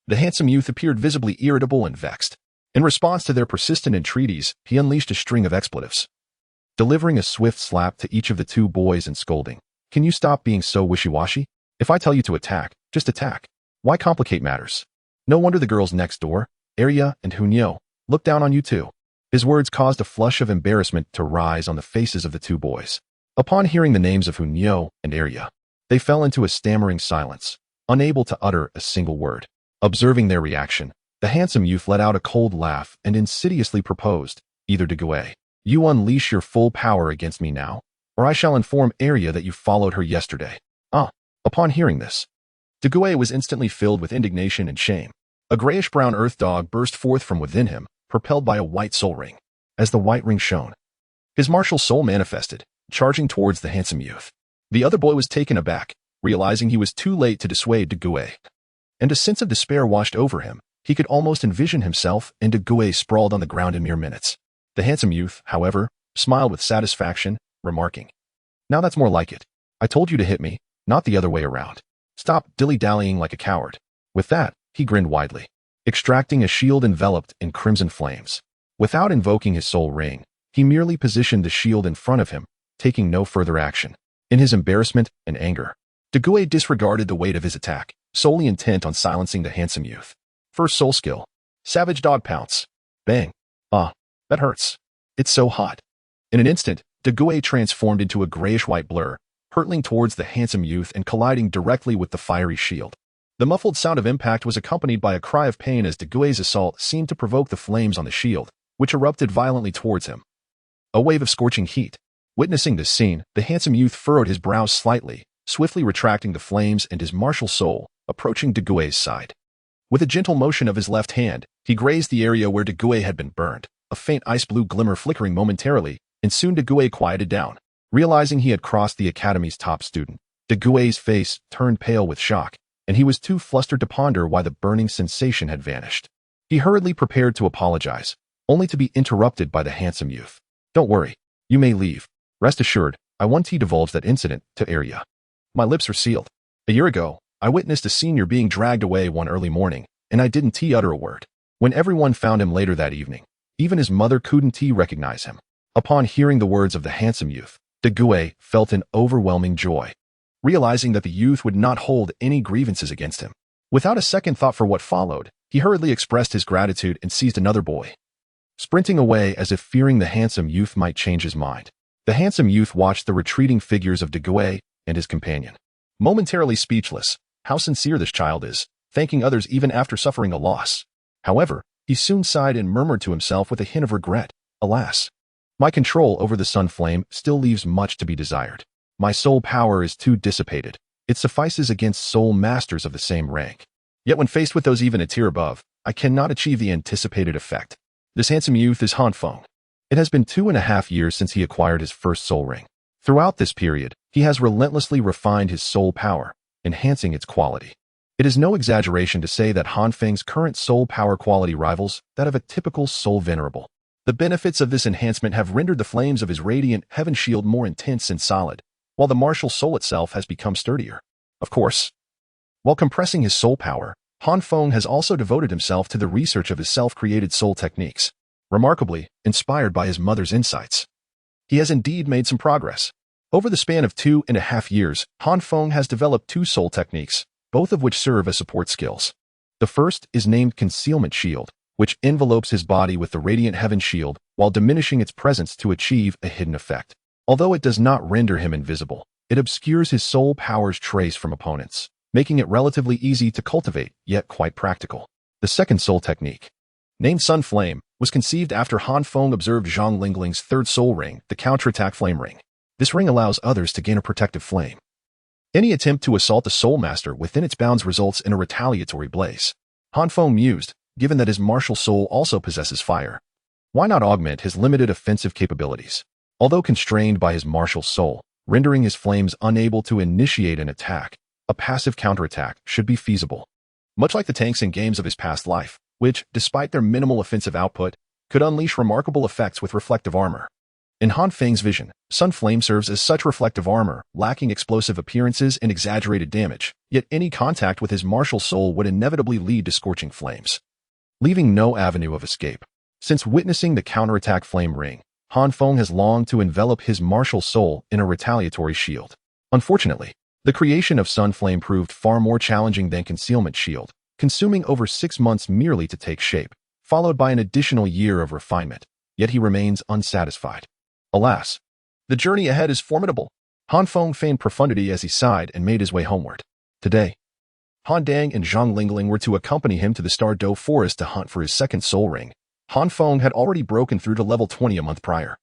the handsome youth appeared visibly irritable and vexed. In response to their persistent entreaties, he unleashed a string of expletives, delivering a swift slap to each of the two boys and scolding, "Can you stop being so wishy-washy? If I tell you to attack, just attack. Why complicate matters?" No wonder the girls next door, Arya and Hunyo, looked down on you too. His words caused a flush of embarrassment to rise on the faces of the two boys. Upon hearing the names of Hunyo and Arya, they fell into a stammering silence, unable to utter a single word. Observing their reaction, the handsome youth let out a cold laugh and insidiously proposed, "Either Dagui, you unleash your full power against me now, or I shall inform Arya that you followed her yesterday." Upon hearing this, Dagui was instantly filled with indignation and shame. A grayish-brown earth dog burst forth from within him, propelled by a white soul ring. As the white ring shone, his martial soul manifested, charging towards the handsome youth. The other boy was taken aback, realizing he was too late to dissuade Dagui, and a sense of despair washed over him. He could almost envision himself and Dagui sprawled on the ground in mere minutes. The handsome youth, however, smiled with satisfaction, remarking, "Now that's more like it. I told you to hit me, not the other way around. Stop dilly-dallying like a coward." With that, he grinned widely, extracting a shield enveloped in crimson flames. Without invoking his soul ring, he merely positioned the shield in front of him, taking no further action. In his embarrassment and anger, Dagui disregarded the weight of his attack, solely intent on silencing the handsome youth. First soul skill. Savage Dog Pounce. Bang. That hurts. It's so hot. In an instant, Dagui transformed into a grayish-white blur, hurtling towards the handsome youth and colliding directly with the fiery shield. The muffled sound of impact was accompanied by a cry of pain as Dagui's assault seemed to provoke the flames on the shield, which erupted violently towards him. A wave of scorching heat, Witnessing this scene, the handsome youth furrowed his brows slightly, swiftly retracting the flames and his martial soul, approaching Degue's side. With a gentle motion of his left hand, he grazed the area where Degue had been burned, a faint ice-blue glimmer flickering momentarily, and soon Degue quieted down. Realizing he had crossed the academy's top student, Degue's face turned pale with shock, and he was too flustered to ponder why the burning sensation had vanished. He hurriedly prepared to apologize, only to be interrupted by the handsome youth. "Don't worry. You may leave. Rest assured, I won't divulge that incident to Arya. My lips are sealed. A year ago, I witnessed a senior being dragged away one early morning, and I didn't utter a word. When everyone found him later that evening, even his mother couldn't recognize him." Upon hearing the words of the handsome youth, Degue felt an overwhelming joy, realizing that the youth would not hold any grievances against him. Without a second thought for what followed, he hurriedly expressed his gratitude and seized another boy, sprinting away as if fearing the handsome youth might change his mind. The handsome youth watched the retreating figures of Degue and his companion, momentarily speechless. How sincere this child is, thanking others even after suffering a loss. However, he soon sighed and murmured to himself with a hint of regret, "Alas, my control over the Sunflame still leaves much to be desired. My soul power is too dissipated. It suffices against soul masters of the same rank. Yet when faced with those even a tier above, I cannot achieve the anticipated effect." This handsome youth is Han Feng. It has been 2.5 years since he acquired his first soul ring. Throughout this period, he has relentlessly refined his soul power, enhancing its quality. It is no exaggeration to say that Han Feng's current soul power quality rivals that of a typical soul venerable. The benefits of this enhancement have rendered the flames of his radiant heaven shield more intense and solid, while the martial soul itself has become sturdier. Of course, while compressing his soul power, Han Feng has also devoted himself to the research of his self-created soul techniques. Remarkably, inspired by his mother's insights, he has indeed made some progress. Over the span of 2.5 years, Han Feng has developed 2 soul techniques, both of which serve as support skills. The first is named Concealment Shield, which envelopes his body with the radiant heaven shield while diminishing its presence to achieve a hidden effect. Although it does not render him invisible, it obscures his soul power's trace from opponents, making it relatively easy to cultivate, yet quite practical. The second soul technique, named Sunflame, was conceived after Han Feng observed Zhang Lingling's third soul ring, the counterattack flame ring. This ring allows others to gain a protective flame. Any attempt to assault the Soulmaster within its bounds results in a retaliatory blaze. Han Feng mused, given that his martial soul also possesses fire, why not augment his limited offensive capabilities? Although constrained by his martial soul, rendering his flames unable to initiate an attack, a passive counterattack should be feasible. Much like the tanks in games of his past life, which, despite their minimal offensive output, could unleash remarkable effects with reflective armor. In Han Feng's vision, Sunflame serves as such reflective armor, lacking explosive appearances and exaggerated damage, yet any contact with his martial soul would inevitably lead to scorching flames, leaving no avenue of escape. Since witnessing the counterattack flame ring, Han Feng has longed to envelop his martial soul in a retaliatory shield. Unfortunately, the creation of Sunflame proved far more challenging than Concealment Shield, consuming over 6 months merely to take shape, followed by an additional year of refinement, yet he remains unsatisfied. Alas, the journey ahead is formidable. Han Feng feigned profundity as he sighed and made his way homeward. Today, Han Dang and Zhang Lingling were to accompany him to the Stardo forest to hunt for his second soul ring. Han Feng had already broken through to level 20 a month prior.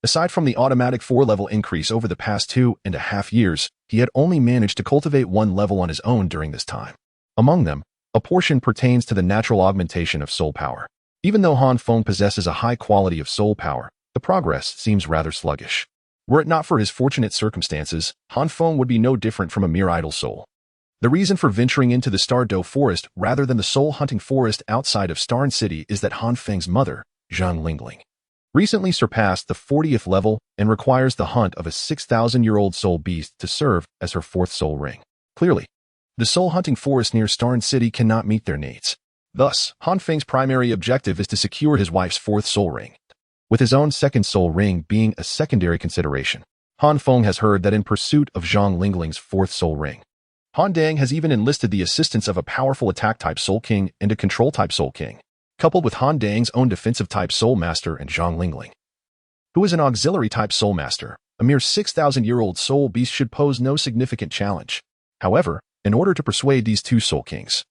Aside from the automatic 4-level increase over the past 2.5 years, he had only managed to cultivate 1 level on his own during this time. Among them, a portion pertains to the natural augmentation of soul power. Even though Han Feng possesses a high quality of soul power, the progress seems rather sluggish. Were it not for his fortunate circumstances, Han Feng would be no different from a mere idle soul. The reason for venturing into the Stardo forest rather than the soul-hunting forest outside of Starn City is that Han Feng's mother, Zhang Lingling, recently surpassed the 40th level and requires the hunt of a 6,000-year-old soul beast to serve as her 4th soul ring. Clearly, the soul-hunting forest near Starn City cannot meet their needs. Thus, Han Feng's primary objective is to secure his wife's 4th soul ring, with his own 2nd soul ring being a secondary consideration. Han Feng has heard that in pursuit of Zhang Lingling's 4th soul ring, Han Dang has even enlisted the assistance of a powerful attack-type Soul King and a control-type Soul King, coupled with Han Dang's own defensive-type Soul Master and Zhang Lingling, who is an auxiliary-type Soul Master. A mere 6,000-year-old soul beast should pose no significant challenge. However, in order to persuade these 2 Soul Kings,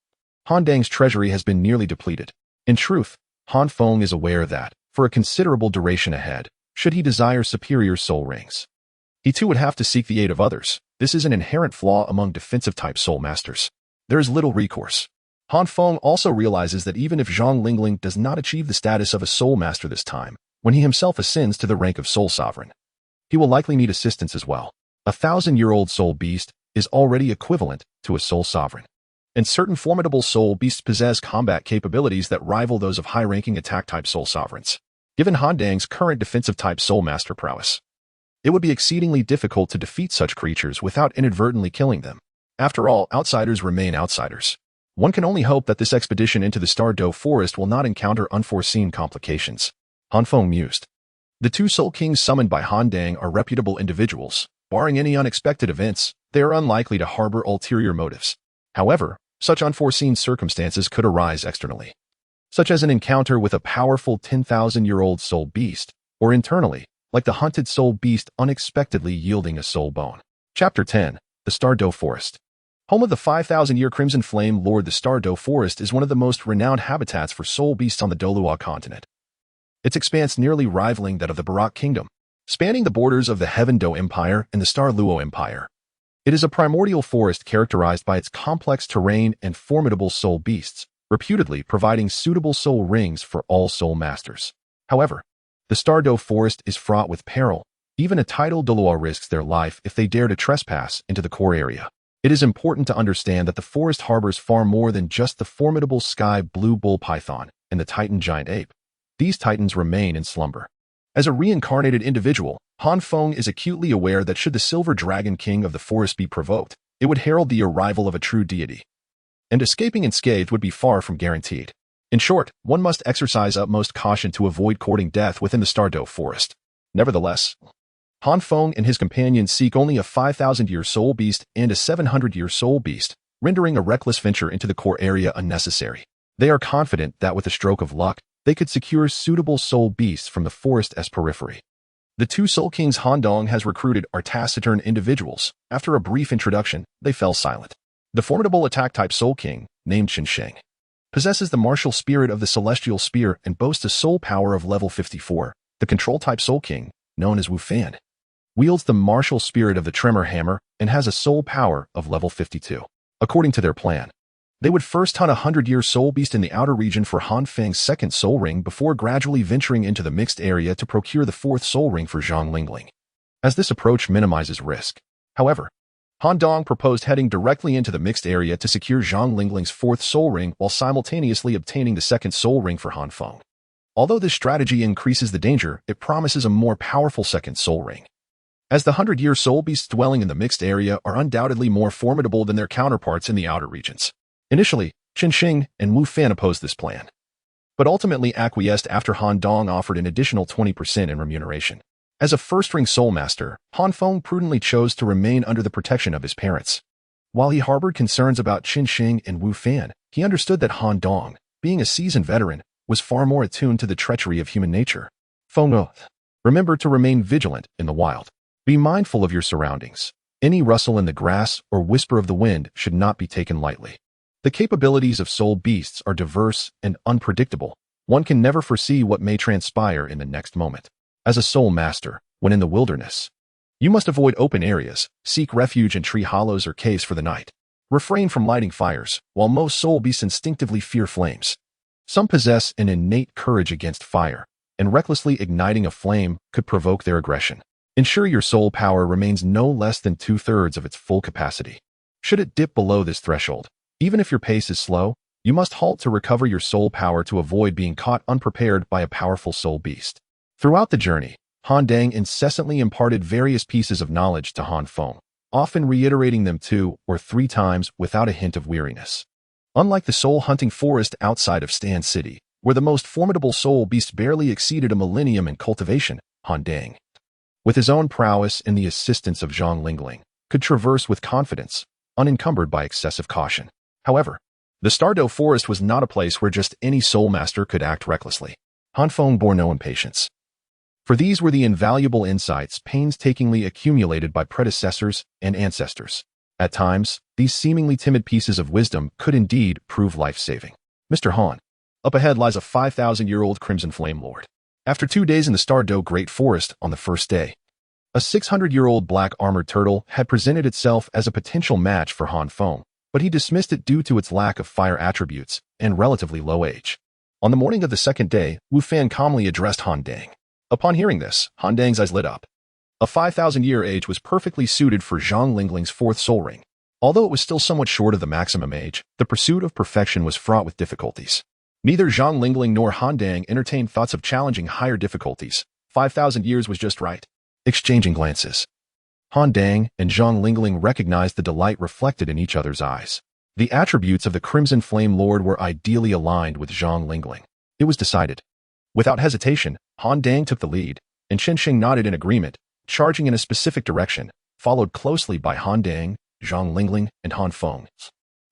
Han Dang's treasury has been nearly depleted. In truth, Han Feng is aware that, for a considerable duration ahead, should he desire superior soul rings. He too would have to seek the aid of others. This is an inherent flaw among defensive-type soul masters. There is little recourse. Han Feng also realizes that even if Zhang Lingling does not achieve the status of a soul master this time, when he himself ascends to the rank of soul sovereign, he will likely need assistance as well. A 1,000-year-old soul beast is already equivalent to a soul sovereign, and certain formidable soul beasts possess combat capabilities that rival those of high-ranking attack-type soul sovereigns. Given Han Dang's current defensive-type soul master prowess, it would be exceedingly difficult to defeat such creatures without inadvertently killing them. After all, outsiders remain outsiders. One can only hope that this expedition into the Stardo forest will not encounter unforeseen complications. Han Feng mused. The two Soul Kings summoned by Han Dang are reputable individuals. Barring any unexpected events, they are unlikely to harbor ulterior motives. However, such unforeseen circumstances could arise externally, such as an encounter with a powerful 10,000-year-old soul beast, or internally, like the hunted soul beast unexpectedly yielding a soul bone. Chapter 10. The Stardo Forest. Home of the 5,000-year Crimson Flame Lord, the Stardo Forest is one of the most renowned habitats for soul beasts on the Douluo continent, its expanse nearly rivaling that of the Barak Kingdom, spanning the borders of the Heaven Do Empire and the Starluo Empire. It is a primordial forest characterized by its complex terrain and formidable soul beasts, reputedly providing suitable soul rings for all soul masters. However, the Stardo Forest is fraught with peril. Even a title Douluo risks their life if they dare to trespass into the core area. It is important to understand that the forest harbors far more than just the formidable sky blue bull python and the titan giant ape. These titans remain in slumber. As a reincarnated individual, Han Feng is acutely aware that should the Silver Dragon King of the forest be provoked, it would herald the arrival of a true deity, and escaping unscathed would be far from guaranteed. In short, one must exercise utmost caution to avoid courting death within the Stardo forest. Nevertheless, Han Feng and his companions seek only a 5,000-year soul beast and a 700-year soul beast, rendering a reckless venture into the core area unnecessary. They are confident that with a stroke of luck, they could secure suitable soul beasts from the forest as periphery. The two Soul Kings Han Dong has recruited are taciturn individuals. After a brief introduction, they fell silent. The formidable attack-type Soul King, named Qin Sheng, possesses the martial spirit of the Celestial Spear and boasts a soul power of level 54. The control-type Soul King, known as Wu Fan, wields the martial spirit of the Tremor Hammer and has a soul power of level 52. According to their plan, they would first hunt a 100-year soul beast in the outer region for Han Feng's second soul ring before gradually venturing into the mixed area to procure the fourth soul ring for Zhang Lingling, as this approach minimizes risk. However, Han Dong proposed heading directly into the mixed area to secure Zhang Lingling's fourth soul ring while simultaneously obtaining the second soul ring for Han Feng. Although this strategy increases the danger, it promises a more powerful second soul ring, as the 100-year soul beasts dwelling in the mixed area are undoubtedly more formidable than their counterparts in the outer regions. Initially, Qin Sheng and Wu Fan opposed this plan, but ultimately acquiesced after Han Dong offered an additional 20% in remuneration. As a first-ring soul master, Han Feng prudently chose to remain under the protection of his parents. While he harbored concerns about Qin Sheng and Wu Fan, he understood that Han Dong, being a seasoned veteran, was far more attuned to the treachery of human nature. Feng, remember to remain vigilant in the wild. Be mindful of your surroundings. Any rustle in the grass or whisper of the wind should not be taken lightly. The capabilities of soul beasts are diverse and unpredictable. One can never foresee what may transpire in the next moment. As a soul master, when in the wilderness, you must avoid open areas, seek refuge in tree hollows or caves for the night. Refrain from lighting fires, while most soul beasts instinctively fear flames. Some possess an innate courage against fire, and recklessly igniting a flame could provoke their aggression. Ensure your soul power remains no less than 2/3 of its full capacity. Should it dip below this threshold, even if your pace is slow, you must halt to recover your soul power to avoid being caught unprepared by a powerful soul beast. Throughout the journey, Han Dang incessantly imparted various pieces of knowledge to Han Feng, often reiterating them 2 or 3 times without a hint of weariness. Unlike the soul-hunting forest outside of Stan City, where the most formidable soul beast barely exceeded a millennium in cultivation, Han Dang, with his own prowess and the assistance of Zhang Lingling, could traverse with confidence, unencumbered by excessive caution. However, the Stardo forest was not a place where just any soul master could act recklessly. Han Feng bore no impatience, for these were the invaluable insights painstakingly accumulated by predecessors and ancestors. At times, these seemingly timid pieces of wisdom could indeed prove life-saving. Mr. Han, up ahead lies a 5,000-year-old Crimson Flame Lord. After 2 days in the Stardo Great Forest on the first day, a 600-year-old black armored turtle had presented itself as a potential match for Han Feng, but he dismissed it due to its lack of fire attributes and relatively low age. On the morning of the second day, Wu Fan calmly addressed Han Dang. Upon hearing this, Han Dang's eyes lit up. A 5,000-year age was perfectly suited for Zhang Lingling's fourth soul ring. Although it was still somewhat short of the maximum age, the pursuit of perfection was fraught with difficulties. Neither Zhang Lingling nor Han Dang entertained thoughts of challenging higher difficulties. 5,000 years was just right. Exchanging glances, Han Dang and Zhang Lingling recognized the delight reflected in each other's eyes. The attributes of the Crimson Flame Lord were ideally aligned with Zhang Lingling. It was decided. Without hesitation, Han Dang took the lead, and Chen Xing nodded in agreement, charging in a specific direction, followed closely by Han Dang, Zhang Lingling, and Han Feng,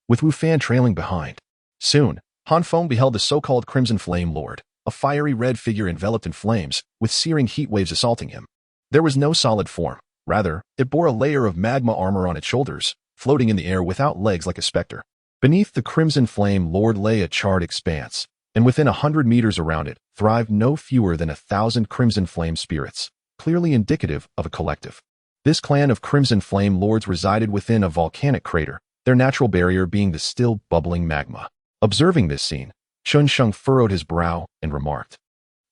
with Wu Fan trailing behind. Soon, Han Feng beheld the so-called Crimson Flame Lord, a fiery red figure enveloped in flames, with searing heat waves assaulting him. There was no solid form. Rather, it bore a layer of magma armor on its shoulders, floating in the air without legs like a specter. Beneath the Crimson Flame Lord lay a charred expanse, and within 100 meters around it thrived no fewer than 1,000 Crimson Flame spirits, clearly indicative of a collective. This clan of Crimson Flame Lords resided within a volcanic crater, their natural barrier being the still bubbling magma. Observing this scene, Chen Sheng furrowed his brow and remarked,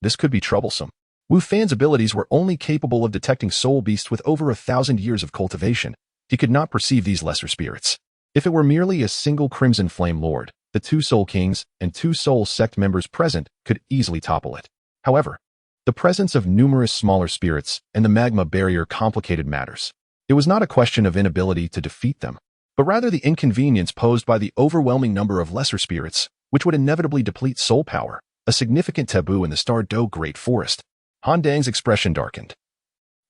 "This could be troublesome." Wu Fan's abilities were only capable of detecting soul beasts with over 1,000 years of cultivation. He could not perceive these lesser spirits. If it were merely a single Crimson Flame Lord, the 2 Soul Kings and 2 Soul Sect members present could easily topple it. However, the presence of numerous smaller spirits and the magma barrier complicated matters. It was not a question of inability to defeat them, but rather the inconvenience posed by the overwhelming number of lesser spirits, which would inevitably deplete soul power, a significant taboo in the Stardo Great Forest. Han Dang's expression darkened.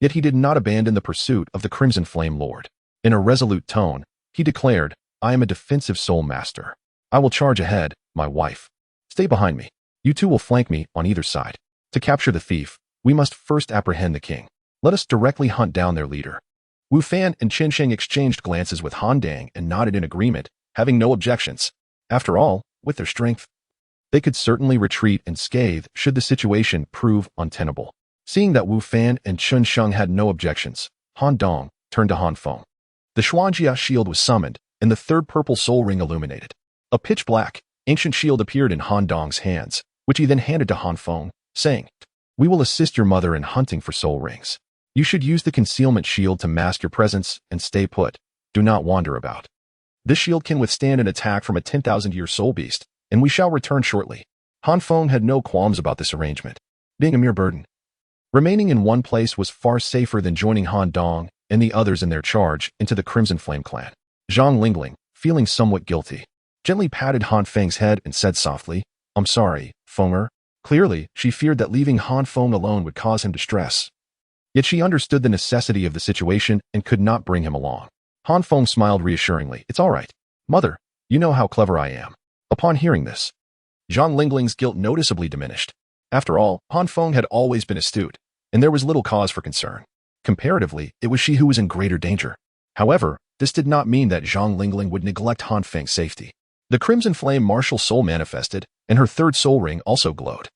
Yet he did not abandon the pursuit of the Crimson Flame Lord. In a resolute tone, he declared, "I am a defensive soul master. I will charge ahead, my wife. Stay behind me. You two will flank me on either side. To capture the thief, we must first apprehend the king. Let us directly hunt down their leader." Wu Fan and Chen Sheng exchanged glances with Han Dang and nodded in agreement, having no objections. After all, with their strength, they could certainly retreat unscathed should the situation prove untenable. Seeing that Wu Fan and Chen Sheng had no objections, Han Dong turned to Han Feng. The Xuanjia shield was summoned, and the third purple soul ring illuminated. A pitch-black, ancient shield appeared in Han Dong's hands, which he then handed to Han Feng, saying, "We will assist your mother in hunting for soul rings. You should use the concealment shield to mask your presence and stay put. Do not wander about. This shield can withstand an attack from a 10,000-year soul beast, and we shall return shortly." Han Feng had no qualms about this arrangement, being a mere burden. Remaining in one place was far safer than joining Han Dong and the others in their charge into the Crimson Flame clan. Zhang Lingling, feeling somewhat guilty, gently patted Han Feng's head and said softly, "I'm sorry, Fenger." Clearly, she feared that leaving Han Feng alone would cause him distress. Yet she understood the necessity of the situation and could not bring him along. Han Feng smiled reassuringly. "It's all right. Mother, you know how clever I am." Upon hearing this, Zhang Lingling's guilt noticeably diminished. After all, Han Feng had always been astute, and there was little cause for concern. Comparatively, it was she who was in greater danger. However, this did not mean that Zhang Lingling would neglect Han Feng's safety. The Crimson Flame martial soul manifested, and her third soul ring also glowed.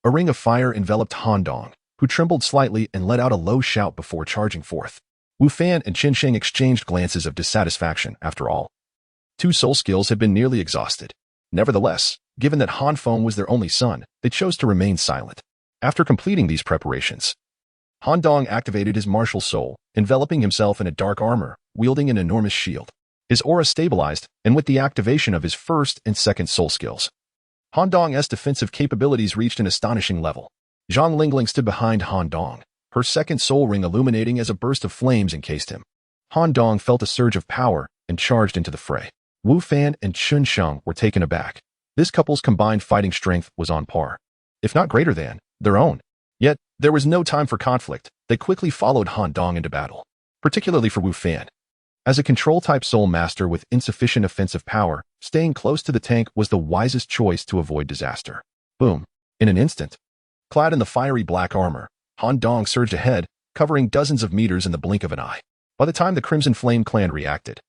A ring of fire enveloped Han Dong, who trembled slightly and let out a low shout before charging forth. Wu Fan and Chen Sheng exchanged glances of dissatisfaction. After all, 2 soul skills had been nearly exhausted. Nevertheless, given that Han Feng was their only son, they chose to remain silent. After completing these preparations, Han Dong activated his martial soul, enveloping himself in a dark armor, wielding an enormous shield. His aura stabilized, and with the activation of his first and second soul skills, Han Dong's defensive capabilities reached an astonishing level. Zhang Lingling stood behind Han Dong, her second soul ring illuminating as a burst of flames encased him. Han Dong felt a surge of power and charged into the fray. Wu Fan and Chen Sheng were taken aback. This couple's combined fighting strength was on par, if not greater than, their own. Yet, there was no time for conflict. They quickly followed Han Dong into battle, particularly for Wu Fan. As a control-type soul master with insufficient offensive power, staying close to the tank was the wisest choice to avoid disaster. Boom. In an instant, clad in the fiery black armor, Han Dong surged ahead, covering dozens of meters in the blink of an eye. By the time the Crimson Flame clan reacted,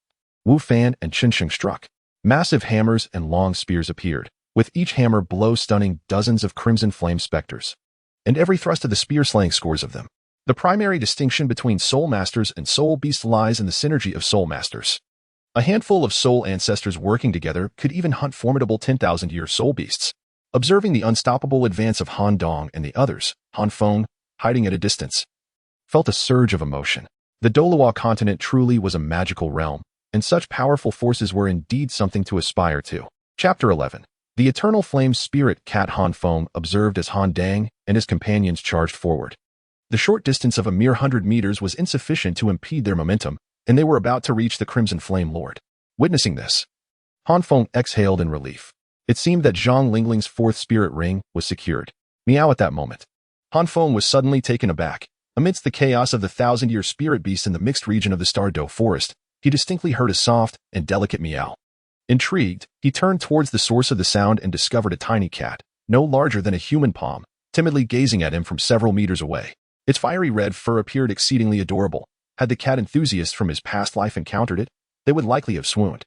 Wu Fan and Chen Sheng struck. Massive hammers and long spears appeared, with each hammer blow stunning dozens of Crimson Flame specters. and every thrust of the spear slaying scores of them. The primary distinction between soul masters and soul beasts lies in the synergy of soul masters. A handful of soul ancestors working together could even hunt formidable 10,000-year soul beasts. Observing the unstoppable advance of Han Dong and the others, Han Feng, hiding at a distance, felt a surge of emotion. The Douluo continent truly was a magical realm, and such powerful forces were indeed something to aspire to. Chapter 11. The eternal flame spirit cat Han Feng observed as Han Dang and his companions charged forward. The short distance of a mere 100 meters was insufficient to impede their momentum, and they were about to reach the Crimson Flame Lord. Witnessing this, Han Feng exhaled in relief. It seemed that Zhang Lingling's fourth spirit ring was secured. Meow at that moment. Han Feng was suddenly taken aback. Amidst the chaos of the 1,000-year spirit beasts in the mixed region of the Stardo forest, he distinctly heard a soft and delicate meow. Intrigued, he turned towards the source of the sound and discovered a tiny cat, no larger than a human palm, timidly gazing at him from several meters away. Its fiery red fur appeared exceedingly adorable. Had the cat enthusiasts from his past life encountered it, they would likely have swooned.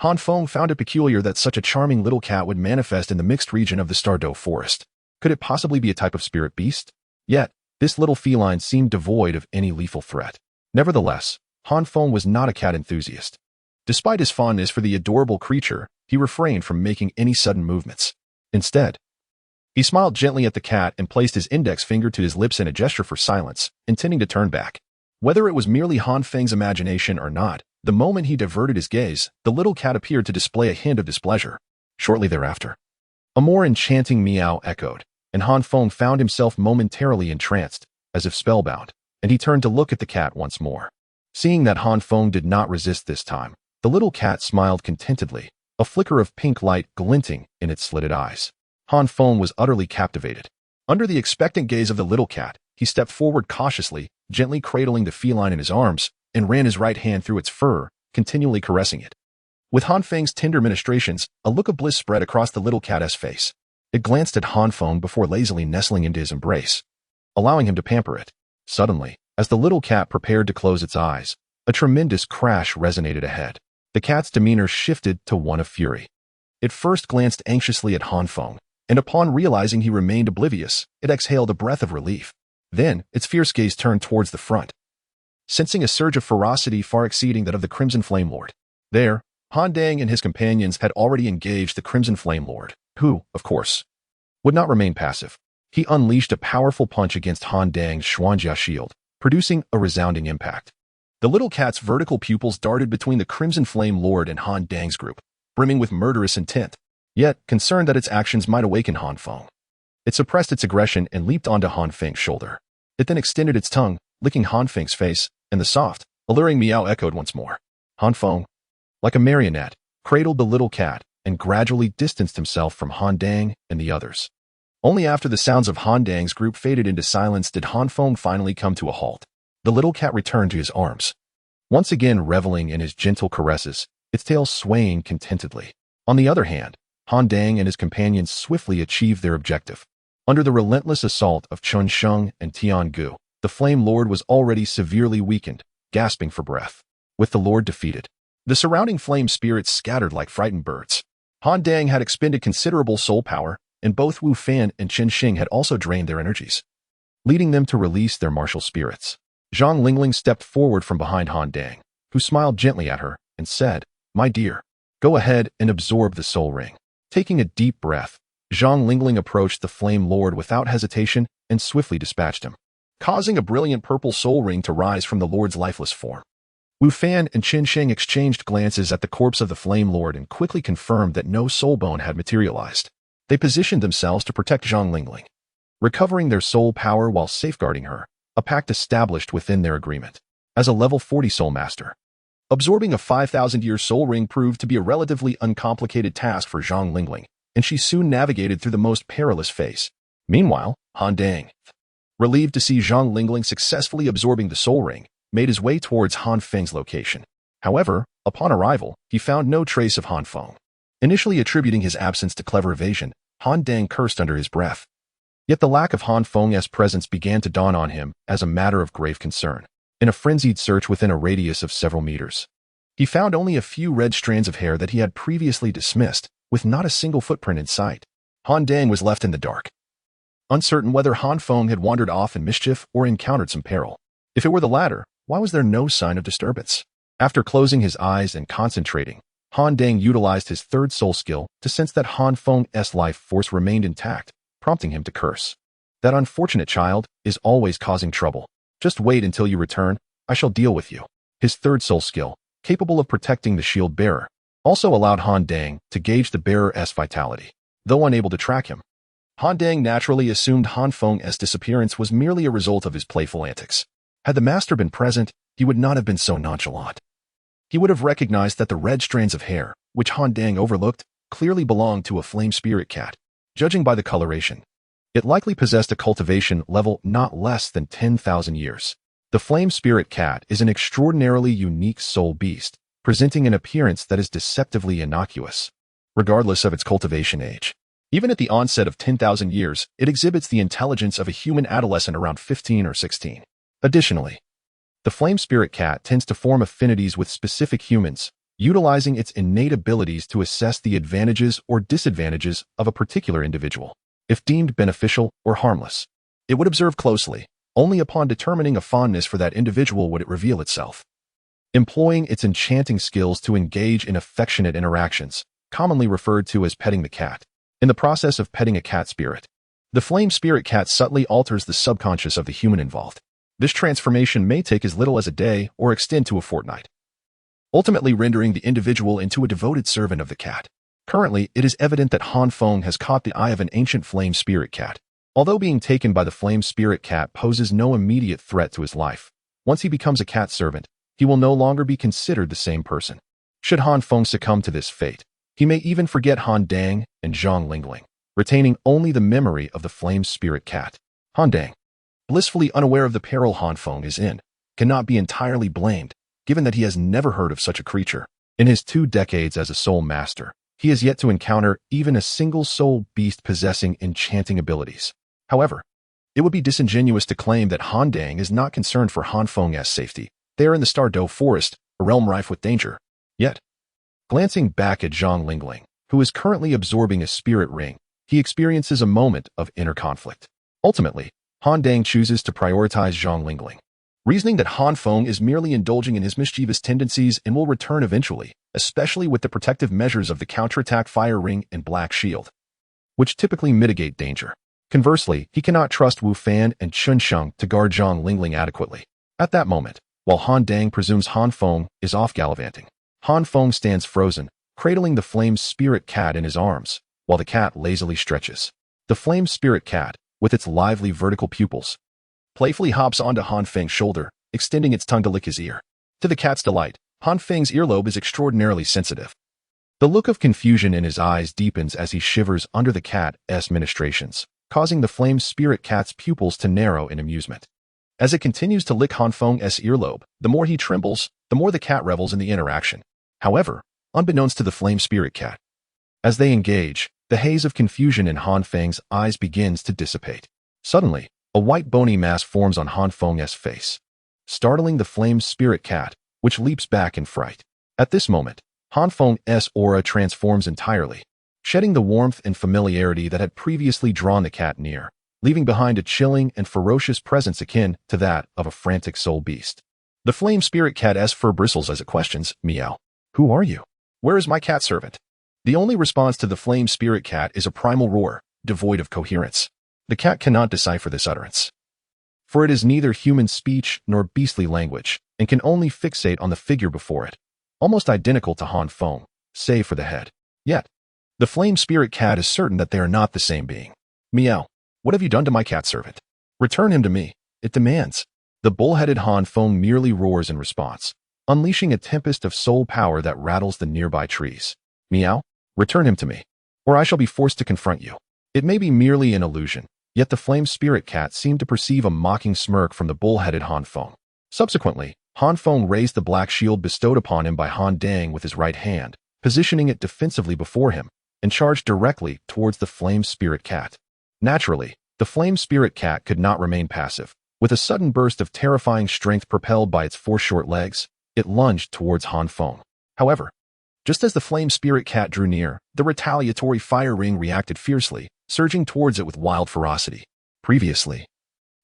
Han Feng found it peculiar that such a charming little cat would manifest in the mixed region of the Stardo forest. Could it possibly be a type of spirit beast? Yet, this little feline seemed devoid of any lethal threat. Nevertheless, Han Feng was not a cat enthusiast. Despite his fondness for the adorable creature, he refrained from making any sudden movements. Instead, he smiled gently at the cat and placed his index finger to his lips in a gesture for silence, intending to turn back. Whether it was merely Han Feng's imagination or not, the moment he diverted his gaze, the little cat appeared to display a hint of displeasure. Shortly thereafter, a more enchanting meow echoed, and Han Feng found himself momentarily entranced, as if spellbound, and he turned to look at the cat once more. Seeing that Han Feng did not resist this time, the little cat smiled contentedly, a flicker of pink light glinting in its slitted eyes. Han Feng was utterly captivated. Under the expectant gaze of the little cat, he stepped forward cautiously, gently cradling the feline in his arms, and ran his right hand through its fur, continually caressing it. With Han Feng's tender ministrations, a look of bliss spread across the little cat's face. It glanced at Han Feng before lazily nestling into his embrace, allowing him to pamper it. Suddenly, as the little cat prepared to close its eyes, a tremendous crash resonated ahead. The cat's demeanor shifted to one of fury. It first glanced anxiously at Han Feng, and upon realizing he remained oblivious, it exhaled a breath of relief. Then, its fierce gaze turned towards the front, sensing a surge of ferocity far exceeding that of the Crimson Flame Lord. There, Han Dang and his companions had already engaged the Crimson Flame Lord, who, of course, would not remain passive. He unleashed a powerful punch against Han Dang's Xuanjia shield, producing a resounding impact. The little cat's vertical pupils darted between the Crimson Flame Lord and Han Dang's group, brimming with murderous intent. Yet, concerned that its actions might awaken Han Feng, it suppressed its aggression and leaped onto Han Feng's shoulder. It then extended its tongue, licking Han Feng's face, and the soft, alluring meow echoed once more. Han Feng, like a marionette, cradled the little cat and gradually distanced himself from Han Dang and the others. Only after the sounds of Han Dang's group faded into silence did Han Feng finally come to a halt. The little cat returned to his arms, once again reveling in his gentle caresses, its tail swaying contentedly. On the other hand, Han Dang and his companions swiftly achieved their objective. Under the relentless assault of Chun Sheng and Tian Gu, the Flame Lord was already severely weakened, gasping for breath. With the Lord defeated, the surrounding flame spirits scattered like frightened birds. Han Dang had expended considerable soul power, and both Wu Fan and Chen Xing had also drained their energies, leading them to release their martial spirits. Zhang Lingling stepped forward from behind Han Dang, who smiled gently at her and said, "My dear, go ahead and absorb the soul ring." Taking a deep breath, Zhang Lingling approached the Flame Lord without hesitation and swiftly dispatched him, causing a brilliant purple soul ring to rise from the Lord's lifeless form. Wu Fan and Chen Xing exchanged glances at the corpse of the Flame Lord and quickly confirmed that no soul bone had materialized. They positioned themselves to protect Zhang Lingling, recovering their soul power while safeguarding her, a pact established within their agreement. As a level 40 Soul Master, absorbing a 5,000-year soul ring proved to be a relatively uncomplicated task for Zhang Lingling, and she soon navigated through the most perilous phase. Meanwhile, Han Dang, relieved to see Zhang Lingling successfully absorbing the soul ring, made his way towards Han Feng's location. However, upon arrival, he found no trace of Han Feng. Initially attributing his absence to clever evasion, Han Dang cursed under his breath. Yet the lack of Han Feng's presence began to dawn on him as a matter of grave concern. In a frenzied search within a radius of several meters, he found only a few red strands of hair that he had previously dismissed, with not a single footprint in sight. Han Dang was left in the dark, uncertain whether Han Feng had wandered off in mischief or encountered some peril. If it were the latter, why was there no sign of disturbance? After closing his eyes and concentrating, Han Dang utilized his third soul skill to sense that Han Feng's life force remained intact, prompting him to curse. That unfortunate child is always causing trouble. Just wait until you return, I shall deal with you. His third soul skill, capable of protecting the shield bearer, also allowed Han Dang to gauge the bearer's vitality. Though unable to track him, Han Dang naturally assumed Han Feng's disappearance was merely a result of his playful antics. Had the master been present, he would not have been so nonchalant. He would have recognized that the red strands of hair, which Han Dang overlooked, clearly belonged to a flame spirit cat. Judging by the coloration, it likely possessed a cultivation level not less than 10,000 years. The flame spirit cat is an extraordinarily unique soul beast, presenting an appearance that is deceptively innocuous, regardless of its cultivation age. Even at the onset of 10,000 years, it exhibits the intelligence of a human adolescent around 15 or 16. Additionally, the flame spirit cat tends to form affinities with specific humans, utilizing its innate abilities to assess the advantages or disadvantages of a particular individual. If deemed beneficial or harmless, it would observe closely. Only upon determining a fondness for that individual would it reveal itself. Employing its enchanting skills to engage in affectionate interactions, commonly referred to as petting the cat. In the process of petting a cat spirit, the flame spirit cat subtly alters the subconscious of the human involved. This transformation may take as little as a day or extend to a fortnight, ultimately rendering the individual into a devoted servant of the cat. Currently, it is evident that Han Feng has caught the eye of an ancient flame spirit cat. Although being taken by the flame spirit cat poses no immediate threat to his life, once he becomes a cat servant, he will no longer be considered the same person. Should Han Feng succumb to this fate, he may even forget Han Dang and Zhang Lingling, retaining only the memory of the flame spirit cat. Han Dang, blissfully unaware of the peril Han Feng is in, cannot be entirely blamed, given that he has never heard of such a creature. In his 2 decades as a soul master, he has yet to encounter even a single soul beast possessing enchanting abilities. However, it would be disingenuous to claim that Han Dang is not concerned for Han Feng's safety. They are in the Stardo forest, a realm rife with danger. Yet, glancing back at Zhang Lingling, who is currently absorbing a spirit ring, he experiences a moment of inner conflict. Ultimately, Han Dang chooses to prioritize Zhang Lingling, reasoning that Han Feng is merely indulging in his mischievous tendencies and will return eventually, especially with the protective measures of the counterattack fire ring and black shield, which typically mitigate danger. Conversely, he cannot trust Wu Fan and Chun Sheng to guard Zhang Lingling adequately. At that moment, while Han Dang presumes Han Feng is off gallivanting, Han Feng stands frozen, cradling the flame spirit cat in his arms, while the cat lazily stretches. The flame spirit cat, with its lively vertical pupils, playfully hops onto Han Feng's shoulder, extending its tongue to lick his ear. To the cat's delight, Han Feng's earlobe is extraordinarily sensitive. The look of confusion in his eyes deepens as he shivers under the cat's ministrations, causing the flame spirit cat's pupils to narrow in amusement. As it continues to lick Han Feng's earlobe, the more he trembles, the more the cat revels in the interaction. However, unbeknownst to the flame spirit cat, as they engage, the haze of confusion in Han Feng's eyes begins to dissipate. Suddenly, a white bony mass forms on Han Feng's face, startling the flame spirit cat, which leaps back in fright. At this moment, Han Feng's aura transforms entirely, shedding the warmth and familiarity that had previously drawn the cat near, leaving behind a chilling and ferocious presence akin to that of a frantic soul beast. The flame spirit cat's fur bristles as it questions, "Meow. Who are you? Where is my cat servant?" The only response to the flame spirit cat is a primal roar, devoid of coherence. The cat cannot decipher this utterance, for it is neither human speech nor beastly language, and can only fixate on the figure before it, almost identical to Han Feng, save for the head. Yet, the flame spirit cat is certain that they are not the same being. "Meow, what have you done to my cat servant? Return him to me," it demands. The bull-headed Han Feng merely roars in response, unleashing a tempest of soul power that rattles the nearby trees. "Meow, return him to me, or I shall be forced to confront you." It may be merely an illusion, yet the flame spirit cat seemed to perceive a mocking smirk from the bull-headed Han Feng. Subsequently, Han Feng raised the black shield bestowed upon him by Han Dang with his right hand, positioning it defensively before him, and charged directly towards the flame spirit cat. Naturally, the flame spirit cat could not remain passive. With a sudden burst of terrifying strength propelled by its 4 short legs, it lunged towards Han Feng. However, just as the flame spirit cat drew near, the retaliatory fire ring reacted fiercely, surging towards it with wild ferocity. Previously,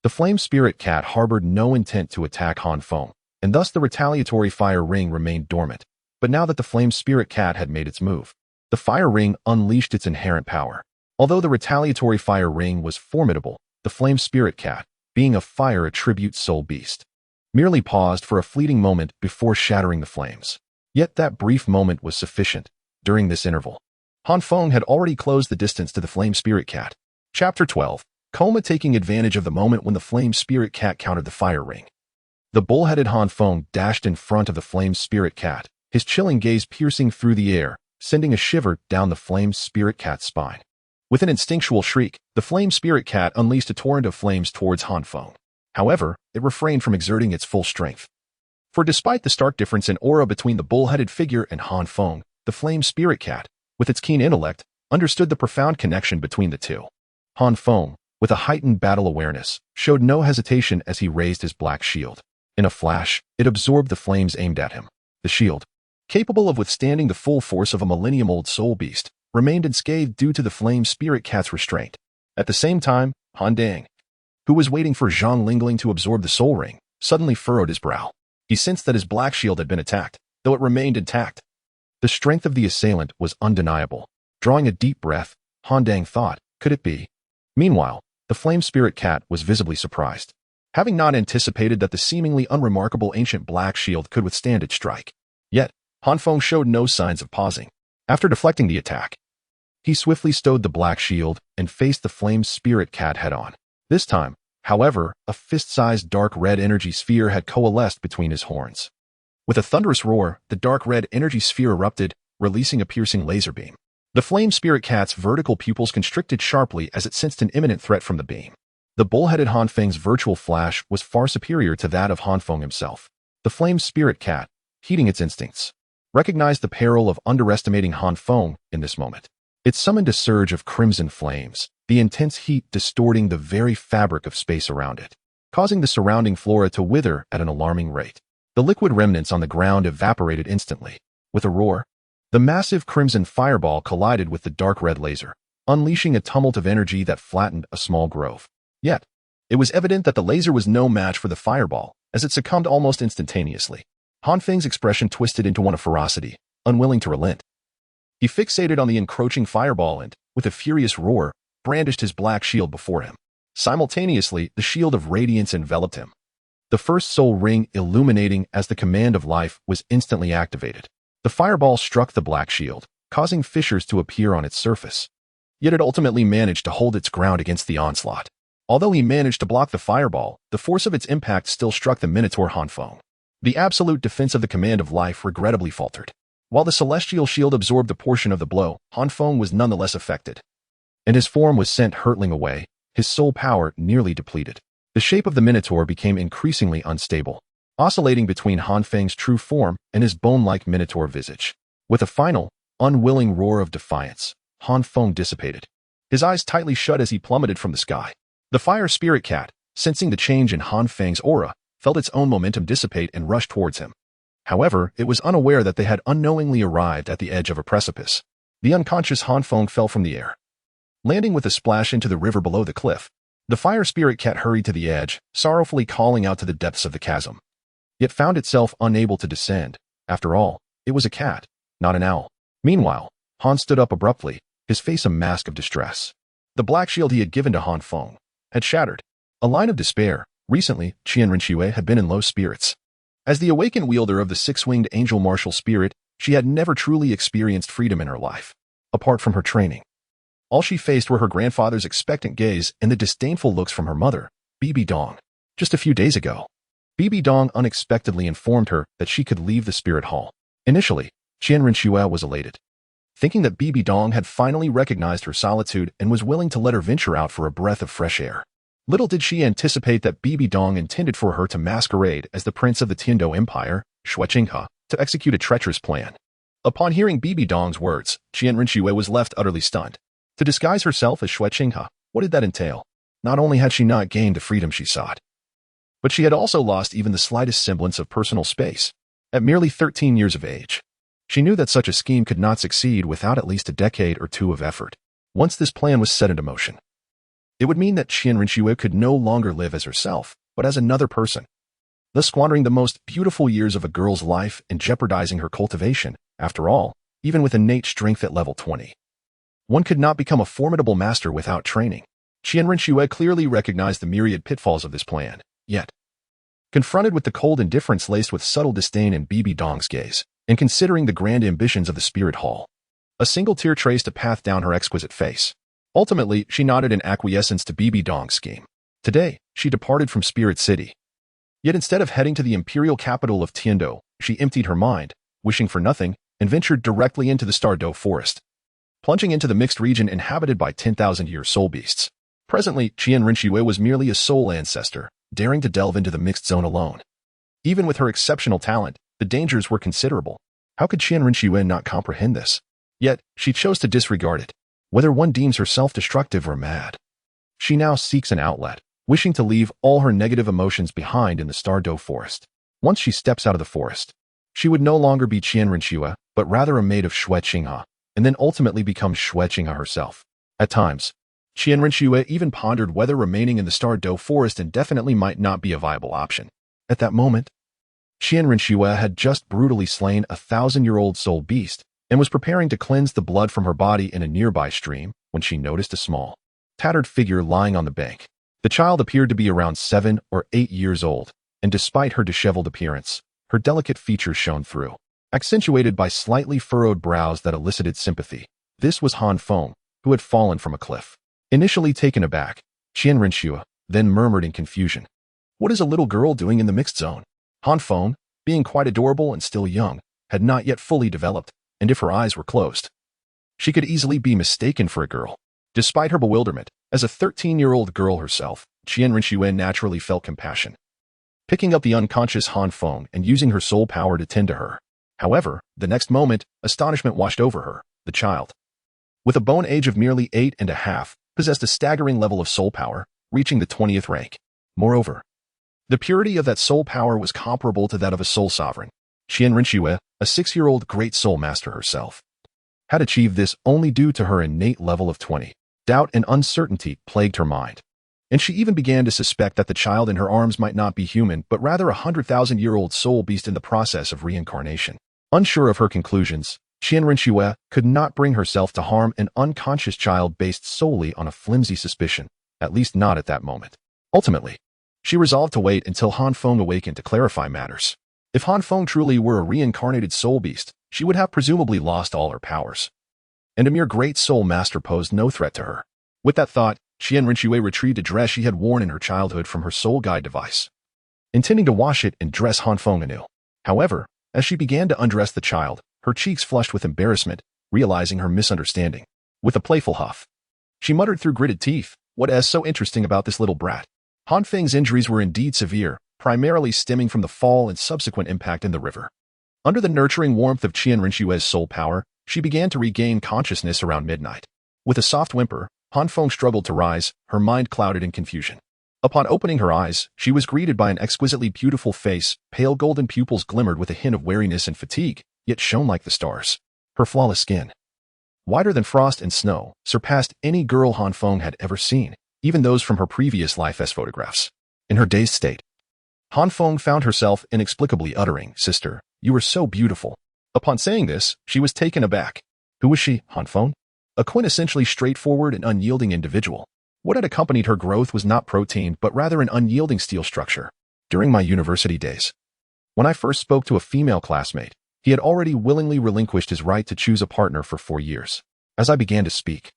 the Flame Spirit Cat harbored no intent to attack Han Feng, and thus the retaliatory fire ring remained dormant. But now that the Flame Spirit Cat had made its move, the fire ring unleashed its inherent power. Although the retaliatory fire ring was formidable, the Flame Spirit Cat, being a fire attribute soul beast, merely paused for a fleeting moment before shattering the flames. Yet that brief moment was sufficient. During this interval, Han Feng had already closed the distance to the Flame Spirit Cat. Chapter 12. Coma taking advantage of the moment when the Flame Spirit Cat countered the fire ring. The bull-headed Han Feng dashed in front of the Flame Spirit Cat, his chilling gaze piercing through the air, sending a shiver down the Flame Spirit Cat's spine. With an instinctual shriek, the Flame Spirit Cat unleashed a torrent of flames towards Han Feng. However, it refrained from exerting its full strength. For despite the stark difference in aura between the bull-headed figure and Han Feng, the Flame Spirit Cat, with its keen intellect, understood the profound connection between the two. Han Feng, with a heightened battle awareness, showed no hesitation as he raised his black shield. In a flash, it absorbed the flames aimed at him. The shield, capable of withstanding the full force of a millennium-old soul beast, remained unscathed due to the Flame Spirit Cat's restraint. At the same time, Han Dang, who was waiting for Zhang Lingling to absorb the soul ring, suddenly furrowed his brow. He sensed that his black shield had been attacked, though it remained intact. The strength of the assailant was undeniable. Drawing a deep breath, Han Dang thought, could it be? Meanwhile, the Flame Spirit Cat was visibly surprised, having not anticipated that the seemingly unremarkable ancient black shield could withstand its strike. Yet, Han Feng showed no signs of pausing. After deflecting the attack, he swiftly stowed the black shield and faced the Flame Spirit Cat head-on. This time, however, a fist-sized dark red energy sphere had coalesced between his horns. With a thunderous roar, the dark red energy sphere erupted, releasing a piercing laser beam. The Flame Spirit Cat's vertical pupils constricted sharply as it sensed an imminent threat from the beam. The bull-headed Han Feng's virtual flash was far superior to that of Han Feng himself. The Flame Spirit Cat, heeding its instincts, recognized the peril of underestimating Han Feng in this moment. It summoned a surge of crimson flames, the intense heat distorting the very fabric of space around it, causing the surrounding flora to wither at an alarming rate. The liquid remnants on the ground evaporated instantly. With a roar, the massive crimson fireball collided with the dark red laser, unleashing a tumult of energy that flattened a small grove. Yet, it was evident that the laser was no match for the fireball, as it succumbed almost instantaneously. Han Feng's expression twisted into one of ferocity, unwilling to relent. He fixated on the encroaching fireball and, with a furious roar, brandished his black shield before him. Simultaneously, the shield of radiance enveloped him. The first soul ring illuminating as the command of life was instantly activated. The fireball struck the black shield, causing fissures to appear on its surface. Yet it ultimately managed to hold its ground against the onslaught. Although he managed to block the fireball, the force of its impact still struck the Minotaur Han Feng. The absolute defense of the command of life regrettably faltered. While the celestial shield absorbed a portion of the blow, Han Feng was nonetheless affected, and his form was sent hurtling away, his soul power nearly depleted. The shape of the Minotaur became increasingly unstable, oscillating between Han Feng's true form and his bone-like Minotaur visage. With a final, unwilling roar of defiance, Han Feng dissipated, his eyes tightly shut as he plummeted from the sky. The Fire Spirit Cat, sensing the change in Han Feng's aura, felt its own momentum dissipate and rushed towards him. However, it was unaware that they had unknowingly arrived at the edge of a precipice. The unconscious Han Feng fell from the air, landing with a splash into the river below the cliff. The Fire Spirit Cat hurried to the edge, sorrowfully calling out to the depths of the chasm, yet found itself unable to descend. After all, it was a cat, not an owl. Meanwhile, Han stood up abruptly, his face a mask of distress. The black shield he had given to Han Feng had shattered. A line of despair. Recently, Qian Rinxue had been in low spirits. As the awakened wielder of the six-winged angel martial spirit, she had never truly experienced freedom in her life. Apart from her training, all she faced were her grandfather's expectant gaze and the disdainful looks from her mother, Bibi Dong. Just a few days ago, Bibi Dong unexpectedly informed her that she could leave the spirit hall. Initially, Qian Rinxue was elated, thinking that Bibi Dong had finally recognized her solitude and was willing to let her venture out for a breath of fresh air. Little did she anticipate that Bibi Dong intended for her to masquerade as the prince of the Tiando Empire, Xue Qinghe, to execute a treacherous plan. Upon hearing Bibi Dong's words, Qian Rinxue was left utterly stunned. To disguise herself as Xue Qinghe, what did that entail? Not only had she not gained the freedom she sought, but she had also lost even the slightest semblance of personal space. At merely 13 years of age, she knew that such a scheme could not succeed without at least a decade or two of effort. Once this plan was set into motion, It would mean that Qian Rinxue could no longer live as herself, but as another person, thus squandering the most beautiful years of a girl's life and jeopardizing her cultivation. After all, even with innate strength at level 20, one could not become a formidable master without training. Qian Rinxue clearly recognized the myriad pitfalls of this plan, yet, confronted with the cold indifference laced with subtle disdain in Bibi Dong's gaze, and considering the grand ambitions of the spirit hall, a single tear traced a path down her exquisite face. Ultimately, she nodded in acquiescence to Bibi Dong's scheme. Today, she departed from Spirit City. Yet instead of heading to the imperial capital of Tiando, she emptied her mind, wishing for nothing, and ventured directly into the Stardo forest, plunging into the mixed region inhabited by 10,000-year soul beasts. Presently, Qian Rinxue was merely a soul ancestor, daring to delve into the mixed zone alone. Even with her exceptional talent, the dangers were considerable. How could Qian Rinxue not comprehend this? Yet, she chose to disregard it, whether one deems her self-destructive or mad. She now seeks an outlet, wishing to leave all her negative emotions behind in the Stardo forest. Once she steps out of the forest, she would no longer be Qian Rinxue, but rather a maid of Xue Qinghe, and then ultimately become Xue Qinghe herself. At times, Qian Rinxue even pondered whether remaining in the Stardo forest indefinitely might not be a viable option. At that moment, Qian Rinxue had just brutally slain a 1,000-year-old soul beast and was preparing to cleanse the blood from her body in a nearby stream when she noticed a small, tattered figure lying on the bank. The child appeared to be around 7 or 8 years old, and despite her disheveled appearance, her delicate features shone through, accentuated by slightly furrowed brows that elicited sympathy. This was Han Feng, who had fallen from a cliff. Initially taken aback, Qian Rinxue then murmured in confusion, "What is a little girl doing in the mixed zone?" Han Feng, being quite adorable and still young, had not yet fully developed, and if her eyes were closed, she could easily be mistaken for a girl. Despite her bewilderment, as a 13-year-old girl herself, Qian Rinxue naturally felt compassion, picking up the unconscious Han Feng and using her soul power to tend to her. However, the next moment, astonishment washed over her. The child, with a bone age of merely 8.5, possessed a staggering level of soul power, reaching the 20th rank. Moreover, the purity of that soul power was comparable to that of a soul sovereign. Qian Rinxue, a 6-year-old great soul master herself, had achieved this only due to her innate level of 20. Doubt and uncertainty plagued her mind, and she even began to suspect that the child in her arms might not be human but rather a 100,000-year-old soul beast in the process of reincarnation. Unsure of her conclusions, Qian Rinxue could not bring herself to harm an unconscious child based solely on a flimsy suspicion, at least not at that moment. Ultimately, she resolved to wait until Han Feng awakened to clarify matters. If Han Feng truly were a reincarnated soul beast, she would have presumably lost all her powers, and a mere great soul master posed no threat to her. With that thought, Qian Rinxue retrieved a dress she had worn in her childhood from her soul guide device, intending to wash it and dress Han Feng anew. However, as she began to undress the child, her cheeks flushed with embarrassment, realizing her misunderstanding. With a playful huff, she muttered through gritted teeth, "What is so interesting about this little brat?" Han Feng's injuries were indeed severe, primarily stemming from the fall and subsequent impact in the river. Under the nurturing warmth of Qian Rinxue's soul power, she began to regain consciousness around midnight. With a soft whimper, Han Feng struggled to rise, her mind clouded in confusion. Upon opening her eyes, she was greeted by an exquisitely beautiful face. Pale golden pupils glimmered with a hint of weariness and fatigue, yet shone like the stars. Her flawless skin, whiter than frost and snow, surpassed any girl Han Feng had ever seen, even those from her previous life as photographs. In her dazed state, Han Feng found herself inexplicably uttering, "Sister, you are so beautiful." Upon saying this, she was taken aback. Who was she, Han Feng? A quintessentially straightforward and unyielding individual. What had accompanied her growth was not protein, but rather an unyielding steel structure. During my university days, when I first spoke to a female classmate, he had already willingly relinquished his right to choose a partner for 4 years. As I began to speak,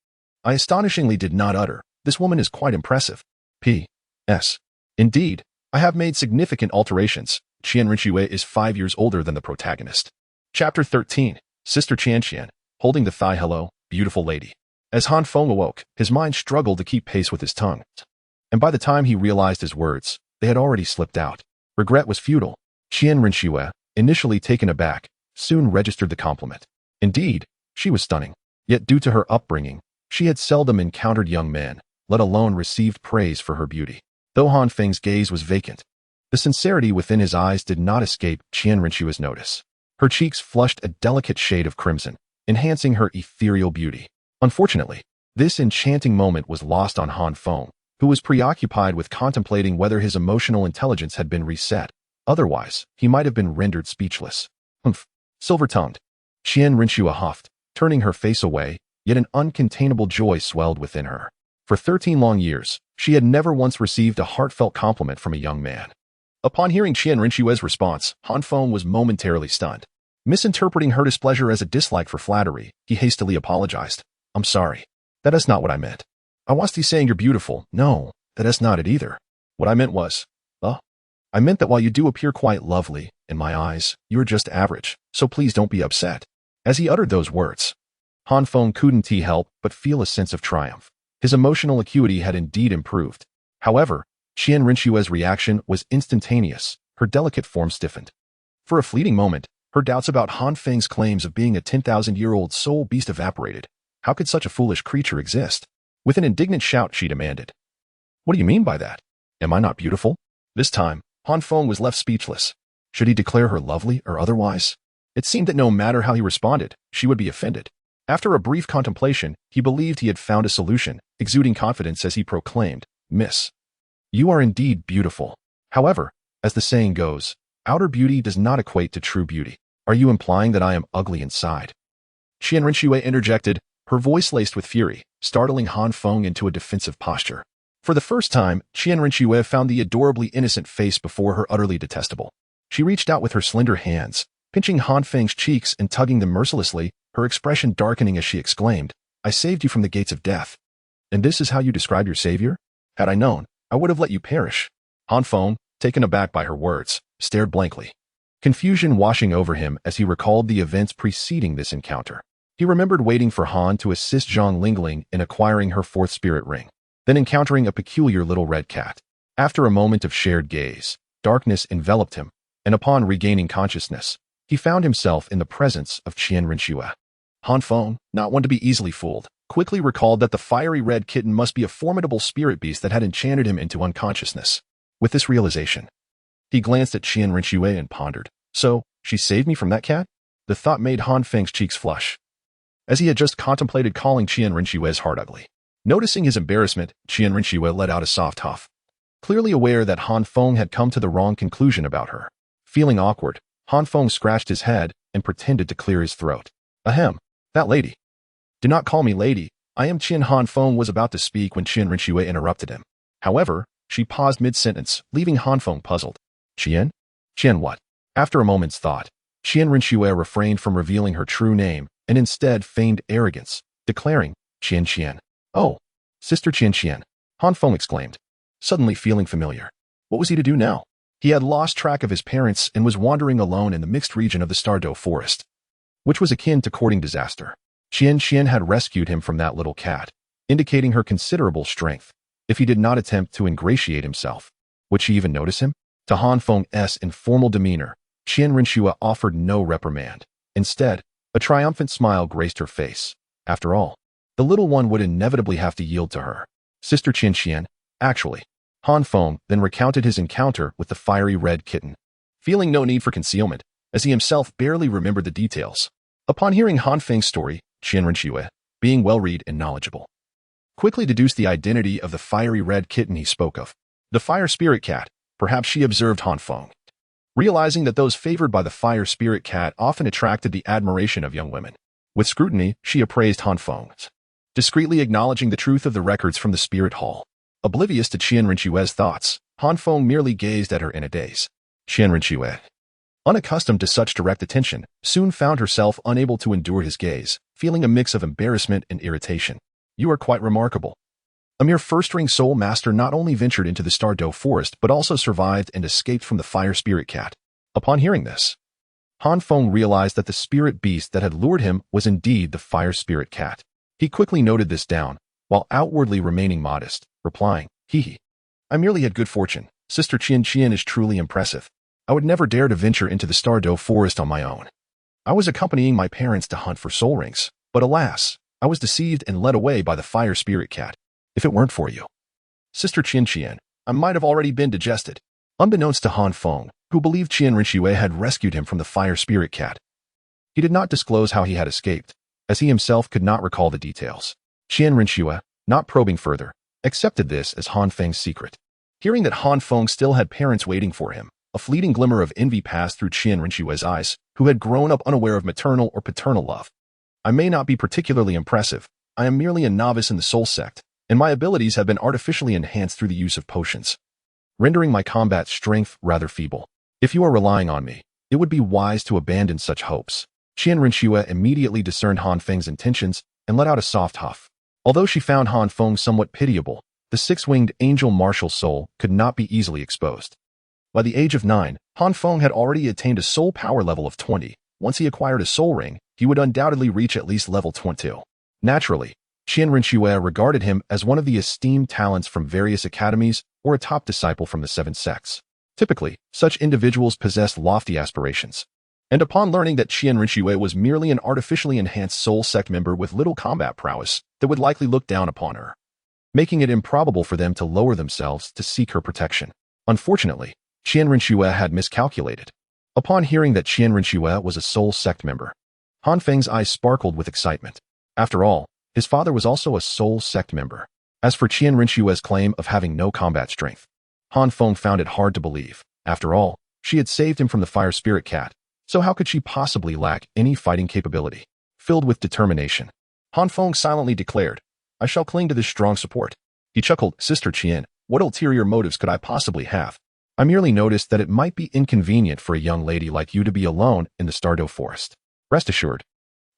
I astonishingly did not utter, "This woman is quite impressive." P.S. Indeed, I have made significant alterations. Qian Rinxue is 5 years older than the protagonist. Chapter 13. Sister Qian, holding the thigh. "Hello, beautiful lady." As Han Feng awoke, his mind struggled to keep pace with his tongue, and by the time he realized his words, they had already slipped out. Regret was futile. Qian Rinxue, initially taken aback, soon registered the compliment. Indeed, she was stunning. Yet due to her upbringing, she had seldom encountered young men, let alone received praise for her beauty. Though Han Feng's gaze was vacant, the sincerity within his eyes did not escape Qian Rinxue's notice. Her cheeks flushed a delicate shade of crimson, enhancing her ethereal beauty. Unfortunately, This enchanting moment was lost on Han Feng, who was preoccupied with contemplating whether his emotional intelligence had been reset. Otherwise, he might have been rendered speechless. Humph. Silver-tongued. Qian Rinxue huffed, turning her face away, yet an uncontainable joy swelled within her. For 13 long years, she had never once received a heartfelt compliment from a young man. Upon hearing Qian Rinxue's response, Han Feng was momentarily stunned. Misinterpreting her displeasure as a dislike for flattery, he hastily apologized. I'm sorry. That is not what I meant. I wasn't saying you're beautiful. No, that is not it either. What I meant was, I meant that while you do appear quite lovely, in my eyes, you're just average, so please don't be upset. As he uttered those words, Han Feng couldn't help but feel a sense of triumph. His emotional acuity had indeed improved. However, Qian Rinxue's reaction was instantaneous. Her delicate form stiffened. For a fleeting moment, her doubts about Han Feng's claims of being a 10,000-year-old soul beast evaporated. How could such a foolish creature exist? With an indignant shout, she demanded, "What do you mean by that? Am I not beautiful?" This time, Han Feng was left speechless. Should he declare her lovely or otherwise? It seemed that no matter how he responded, she would be offended. After a brief contemplation, he believed he had found a solution, exuding confidence as he proclaimed, "Miss, you are indeed beautiful. However, as the saying goes, outer beauty does not equate to true beauty. Are you implying that I am ugly inside?" Qian Rinxue interjected, her voice laced with fury, startling Han Feng into a defensive posture. For the first time, Qian Rinxue found the adorably innocent face before her utterly detestable. She reached out with her slender hands, pinching Han Feng's cheeks and tugging them mercilessly, her expression darkening as she exclaimed, "I saved you from the gates of death. And this is how you describe your savior? Had I known, I would have let you perish." Han Feng, taken aback by her words, stared blankly. Confusion washing over him as he recalled the events preceding this encounter. He remembered waiting for Han to assist Zhang Lingling in acquiring her fourth spirit ring, then encountering a peculiar little red cat. After a moment of shared gaze, darkness enveloped him, and upon regaining consciousness, he found himself in the presence of Qian Rinxue. Han Feng, not one to be easily fooled, quickly recalled that the fiery red kitten must be a formidable spirit beast that had enchanted him into unconsciousness. With this realization, he glanced at Qian Rinxue and pondered, "So, she saved me from that cat?" The thought made Han Feng's cheeks flush, as he had just contemplated calling Qian Rinxue's heart ugly. Noticing his embarrassment, Qian Rinxue let out a soft huff, clearly aware that Han Feng had come to the wrong conclusion about her. Feeling awkward, Han Feng scratched his head and pretended to clear his throat. "Ahem, that lady." "Do not call me lady. I am Qian." Han Feng was about to speak when Qian Rinxue interrupted him. However, she paused mid-sentence, leaving Han Feng puzzled. "Qian? Qian what?" After a moment's thought, Qian Rinxue refrained from revealing her true name and instead feigned arrogance, declaring, "Qian Qian." "Oh, Sister Qian Qian," Han Feng exclaimed, suddenly feeling familiar. What was he to do now? He had lost track of his parents and was wandering alone in the mixed region of the Stardo forest, which was akin to courting disaster. Qian Qian had rescued him from that little cat, indicating her considerable strength, if he did not attempt to ingratiate himself. Would she even notice him? To Han Feng's informal demeanor, Qian Rinxue offered no reprimand. Instead, a triumphant smile graced her face. After all, the little one would inevitably have to yield to her. "Sister Qian Qian, actually." Han Feng then recounted his encounter with the fiery red kitten, feeling no need for concealment, as he himself barely remembered the details. Upon hearing Han Feng's story, Qian Rinxue, being well-read and knowledgeable, quickly deduced the identity of the fiery red kitten he spoke of. The fire spirit cat. Perhaps she observed Han Feng, realizing that those favored by the fire spirit cat often attracted the admiration of young women. With scrutiny, she appraised Han Feng, discreetly acknowledging the truth of the records from the spirit hall. Oblivious to Qian Rinxue's thoughts, Han Feng merely gazed at her in a daze. Qian Rinxue, unaccustomed to such direct attention, soon found herself unable to endure his gaze, feeling a mix of embarrassment and irritation. "You are quite remarkable. A mere first-ring soul master not only ventured into the Stardo forest but also survived and escaped from the fire spirit cat." Upon hearing this, Han Feng realized that the spirit beast that had lured him was indeed the fire spirit cat. He quickly noted this down, while outwardly remaining modest, replying, "Hee. I merely had good fortune. Sister Qian Qian is truly impressive. I would never dare to venture into the Stardo forest on my own. I was accompanying my parents to hunt for soul rings, but alas, I was deceived and led away by the fire spirit cat. If it weren't for you, Sister Qian Qian, I might have already been digested." Unbeknownst to Han Feng, who believed Qian Rinxue had rescued him from the fire spirit cat, he did not disclose how he had escaped, as he himself could not recall the details. Qian Rinxue, not probing further, accepted this as Han Feng's secret. Hearing that Han Feng still had parents waiting for him, a fleeting glimmer of envy passed through Qian Rinxue's eyes, who had grown up unaware of maternal or paternal love. I may not be particularly impressive. I am merely a novice in the soul sect, and my abilities have been artificially enhanced through the use of potions, rendering my combat strength rather feeble. If you are relying on me, it would be wise to abandon such hopes. Qian Rinxue immediately discerned Han Feng's intentions and let out a soft huff. Although she found Han Feng somewhat pitiable, the six-winged angel martial soul could not be easily exposed. By the age of 9, Han Feng had already attained a soul power level of 20. Once he acquired a soul ring, he would undoubtedly reach at least level 22. Naturally, Qian Rinxue regarded him as one of the esteemed talents from various academies or a top disciple from the 7 sects. Typically, such individuals possessed lofty aspirations. And upon learning that Qian Rinxue was merely an artificially enhanced soul sect member with little combat prowess, they would likely look down upon her, making it improbable for them to lower themselves to seek her protection. Unfortunately, Qian Rinxue had miscalculated. Upon hearing that Qian Rinxue was a soul sect member, Han Feng's eyes sparkled with excitement. After all, his father was also a soul sect member. As for Qian Rinxue's claim of having no combat strength, Han Feng found it hard to believe. After all, she had saved him from the fire spirit cat, so how could she possibly lack any fighting capability? Filled with determination, Han Feng silently declared, "I shall cling to this strong support." He chuckled, "Sister Qian, what ulterior motives could I possibly have? I merely noticed that it might be inconvenient for a young lady like you to be alone in the Stardo forest. Rest assured,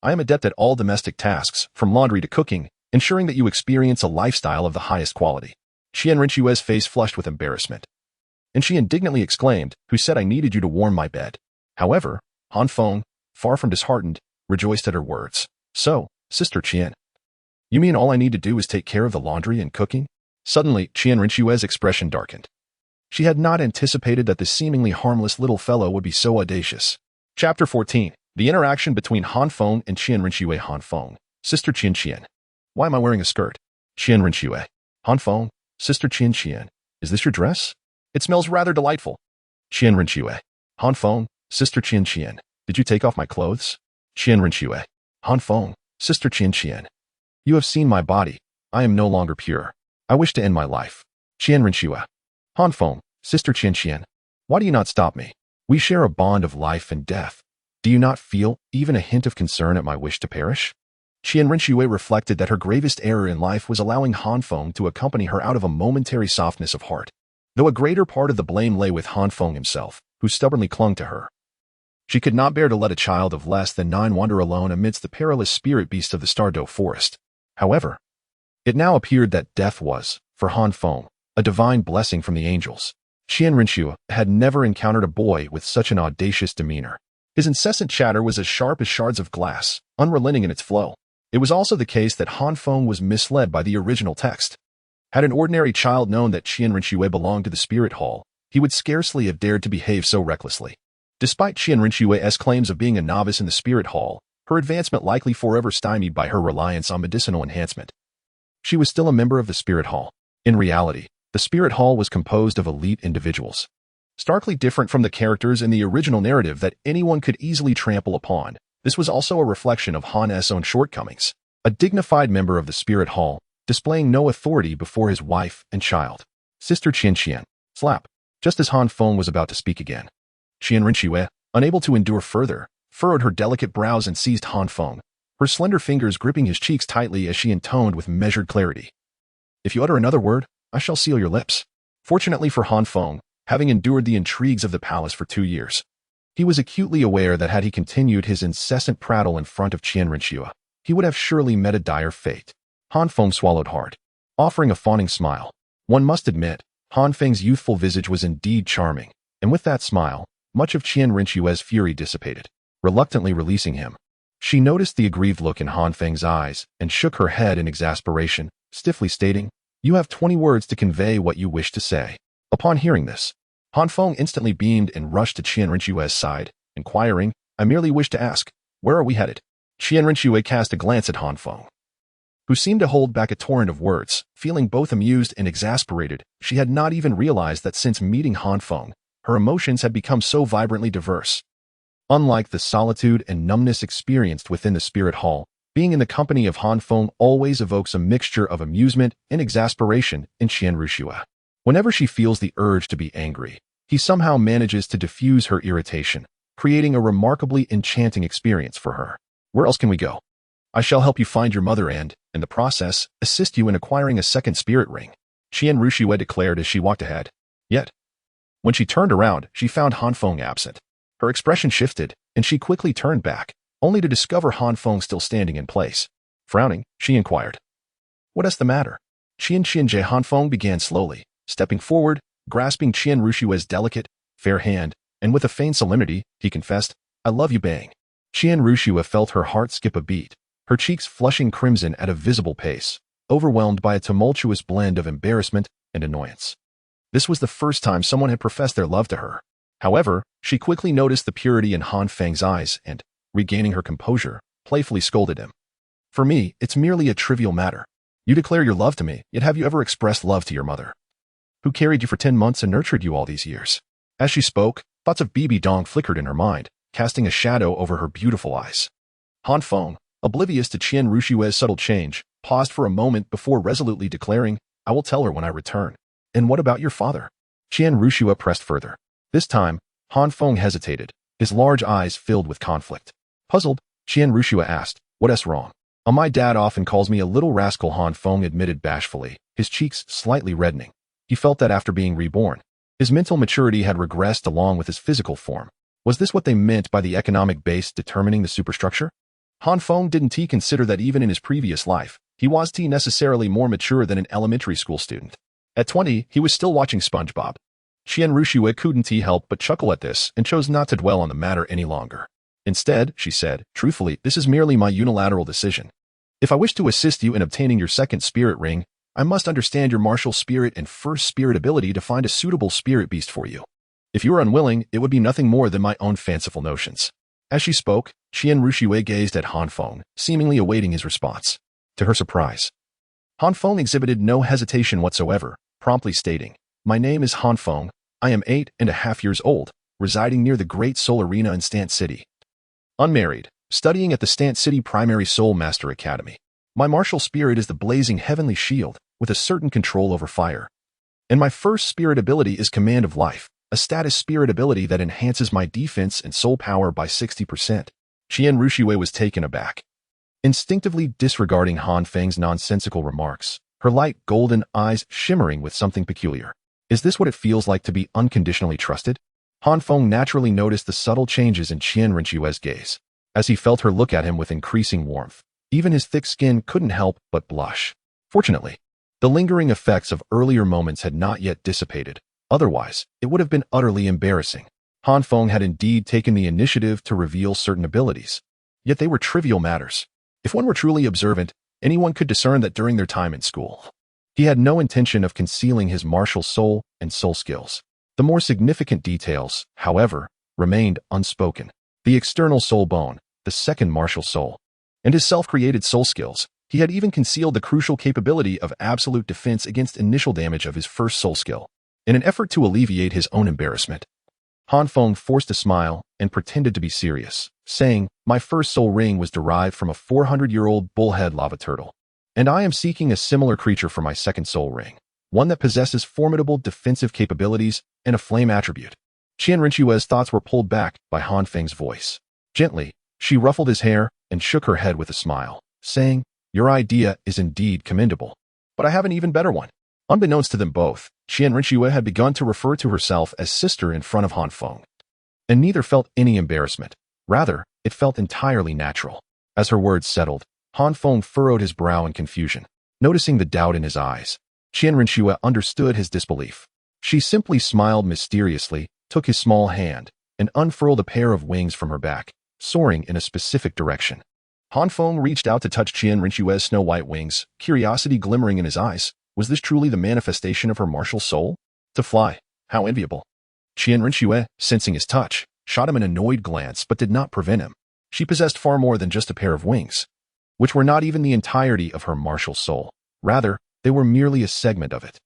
I am adept at all domestic tasks, from laundry to cooking, ensuring that you experience a lifestyle of the highest quality." Qian Rinxue's face flushed with embarrassment, and she indignantly exclaimed, "Who said I needed you to warm my bed?" However, Han Feng, far from disheartened, rejoiced at her words. "So, Sister Qian, you mean all I need to do is take care of the laundry and cooking?" Suddenly, Qian Rinxue's expression darkened. She had not anticipated that the seemingly harmless little fellow would be so audacious. Chapter 14. The interaction between Han Feng and Qian Rinxue. Han Feng, Sister Qian Qian. Why am I wearing a skirt? Qian Rinxue. Han Feng, Sister Qian Qian. Is this your dress? It smells rather delightful. Qian Rinxue. Han Feng, Sister Qian Qian. Did you take off my clothes? Qian Rinxue. Han Feng, Sister Qian Qian. You have seen my body. I am no longer pure. I wish to end my life. Qian Rinxue. Han Feng, Sister Qian Qian. Why do you not stop me? We share a bond of life and death. Do you not feel even a hint of concern at my wish to perish? Qian Rinxue reflected that her gravest error in life was allowing Han Feng to accompany her out of a momentary softness of heart, though a greater part of the blame lay with Han Feng himself, who stubbornly clung to her. She could not bear to let a child of less than 9 wander alone amidst the perilous spirit beasts of the Stardo forest. However, it now appeared that death was, for Han Feng, a divine blessing from the angels. Qian Rinxue had never encountered a boy with such an audacious demeanor. His incessant chatter was as sharp as shards of glass, unrelenting in its flow. It was also the case that Han Feng was misled by the original text. Had an ordinary child known that Qian Rinxue belonged to the Spirit Hall, he would scarcely have dared to behave so recklessly. Despite Qian Rinxue's claims of being a novice in the Spirit Hall, her advancement likely forever stymied by her reliance on medicinal enhancement. She was still a member of the Spirit Hall. In reality, the Spirit Hall was composed of elite individuals, starkly different from the characters in the original narrative that anyone could easily trample upon. This was also a reflection of Han's own shortcomings. A dignified member of the Spirit Hall, displaying no authority before his wife and child. Sister Qian Qian. Slap. Just as Han Feng was about to speak again, Qian Rinxue, unable to endure further, furrowed her delicate brows and seized Han Feng, her slender fingers gripping his cheeks tightly as she intoned with measured clarity. "If you utter another word, I shall seal your lips." Fortunately for Han Feng, having endured the intrigues of the palace for 2 years, he was acutely aware that had he continued his incessant prattle in front of Qian Rinxue, he would have surely met a dire fate. Han Feng swallowed hard, offering a fawning smile. One must admit, Han Feng's youthful visage was indeed charming, and with that smile, much of Qian Rinxue's fury dissipated. Reluctantly releasing him, she noticed the aggrieved look in Han Feng's eyes and shook her head in exasperation, stiffly stating, "You have 20 words to convey what you wish to say." Upon hearing this, Han Feng instantly beamed and rushed to Qian Rinxue's side, inquiring, "I merely wish to ask, where are we headed?" Qian Rinxue cast a glance at Han Feng, who seemed to hold back a torrent of words. Feeling both amused and exasperated, she had not even realized that since meeting Han Feng, her emotions had become so vibrantly diverse. Unlike the solitude and numbness experienced within the Spirit Hall, Being in the company of Han Feng always evokes a mixture of amusement and exasperation in Qian Ruxue. Whenever she feels the urge to be angry, he somehow manages to diffuse her irritation, creating a remarkably enchanting experience for her. Where else can we go? I shall help you find your mother and, in the process, assist you in acquiring a second spirit ring, Qian Ruxue declared as she walked ahead. Yet, when she turned around, she found Han Feng absent. Her expression shifted, and she quickly turned back, only to discover Han Feng still standing in place. Frowning, she inquired, "What is the matter?" Qian Han Feng began slowly, stepping forward, grasping Qian Ruxue's delicate, fair hand, and with a feigned solemnity, he confessed, "I love you, bang." Qian Ruxue felt her heart skip a beat, her cheeks flushing crimson at a visible pace, overwhelmed by a tumultuous blend of embarrassment and annoyance. This was the first time someone had professed their love to her. However, she quickly noticed the purity in Han Feng's eyes and, regaining her composure, playfully scolded him. "For me, it's merely a trivial matter. You declare your love to me, yet have you ever expressed love to your mother, who carried you for 10 months and nurtured you all these years?" As she spoke, thoughts of Bibi Dong flickered in her mind, casting a shadow over her beautiful eyes. Han Feng, oblivious to Qian Ruxue's subtle change, paused for a moment before resolutely declaring, "I will tell her when I return." "And what about your father?" Qian Ruxue pressed further. This time, Han Feng hesitated, his large eyes filled with conflict. Puzzled, Qian Ruxue asked, "What's wrong?" "My dad often calls me a little rascal," Han Feng admitted bashfully, his cheeks slightly reddening. He felt that after being reborn, his mental maturity had regressed along with his physical form. Was this what they meant by the economic base determining the superstructure? Han Feng didn't consider that even in his previous life, he was necessarily more mature than an elementary school student. At 20, he was still watching SpongeBob. Qian Ruxue couldn't help but chuckle at this and chose not to dwell on the matter any longer. Instead, she said, "Truthfully, this is merely my unilateral decision. If I wish to assist you in obtaining your second spirit ring, I must understand your martial spirit and first spirit ability to find a suitable spirit beast for you. If you are unwilling, it would be nothing more than my own fanciful notions." As she spoke, Qian Ruxue gazed at Han Feng, seemingly awaiting his response. To her surprise, Han Feng exhibited no hesitation whatsoever, promptly stating, "My name is Han Feng. I am 8.5 years old, residing near the Great Soul Arena in Stant City. Unmarried, studying at the Stant City Primary Soulmaster Academy. My martial spirit is the blazing heavenly shield, with a certain control over fire. And my first spirit ability is Command of Life, a status spirit ability that enhances my defense and soul power by 60%. Qian Ruxue was taken aback. Instinctively disregarding Han Feng's nonsensical remarks, her light golden eyes shimmering with something peculiar. Is this what it feels like to be unconditionally trusted? Han Feng naturally noticed the subtle changes in Qian Ruxue's gaze. As he felt her look at him with increasing warmth, even his thick skin couldn't help but blush. Fortunately, the lingering effects of earlier moments had not yet dissipated. Otherwise, it would have been utterly embarrassing. Han Feng had indeed taken the initiative to reveal certain abilities. Yet they were trivial matters. If one were truly observant, anyone could discern that during their time in school. He had no intention of concealing his martial soul and soul skills. The more significant details, however, remained unspoken. The external soul bone, the second martial soul, and his self-created soul skills. He had even concealed the crucial capability of absolute defense against initial damage of his first soul skill. In an effort to alleviate his own embarrassment, Han Feng forced a smile and pretended to be serious, saying, "My first soul ring was derived from a 400-year-old bullhead lava turtle, and I am seeking a similar creature for my second soul ring, one that possesses formidable defensive capabilities and a flame attribute." Qian Ruxue's thoughts were pulled back by Han Feng's voice. Gently, she ruffled his hair and shook her head with a smile, saying, "Your idea is indeed commendable, but I have an even better one." Unbeknownst to them both, Qian Ruxue had begun to refer to herself as sister in front of Han Feng, and neither felt any embarrassment. Rather, it felt entirely natural. As her words settled, Han Feng furrowed his brow in confusion, noticing the doubt in his eyes. Qian Ruxue understood his disbelief. She simply smiled mysteriously, took his small hand, and unfurled a pair of wings from her back, soaring in a specific direction. Han Feng reached out to touch Qian Ruxue's snow-white wings, curiosity glimmering in his eyes. Was this truly the manifestation of her martial soul? To fly, how enviable. Qian Ruxue, sensing his touch, shot him an annoyed glance but did not prevent him. She possessed far more than just a pair of wings, which were not even the entirety of her martial soul. Rather, they were merely a segment of it.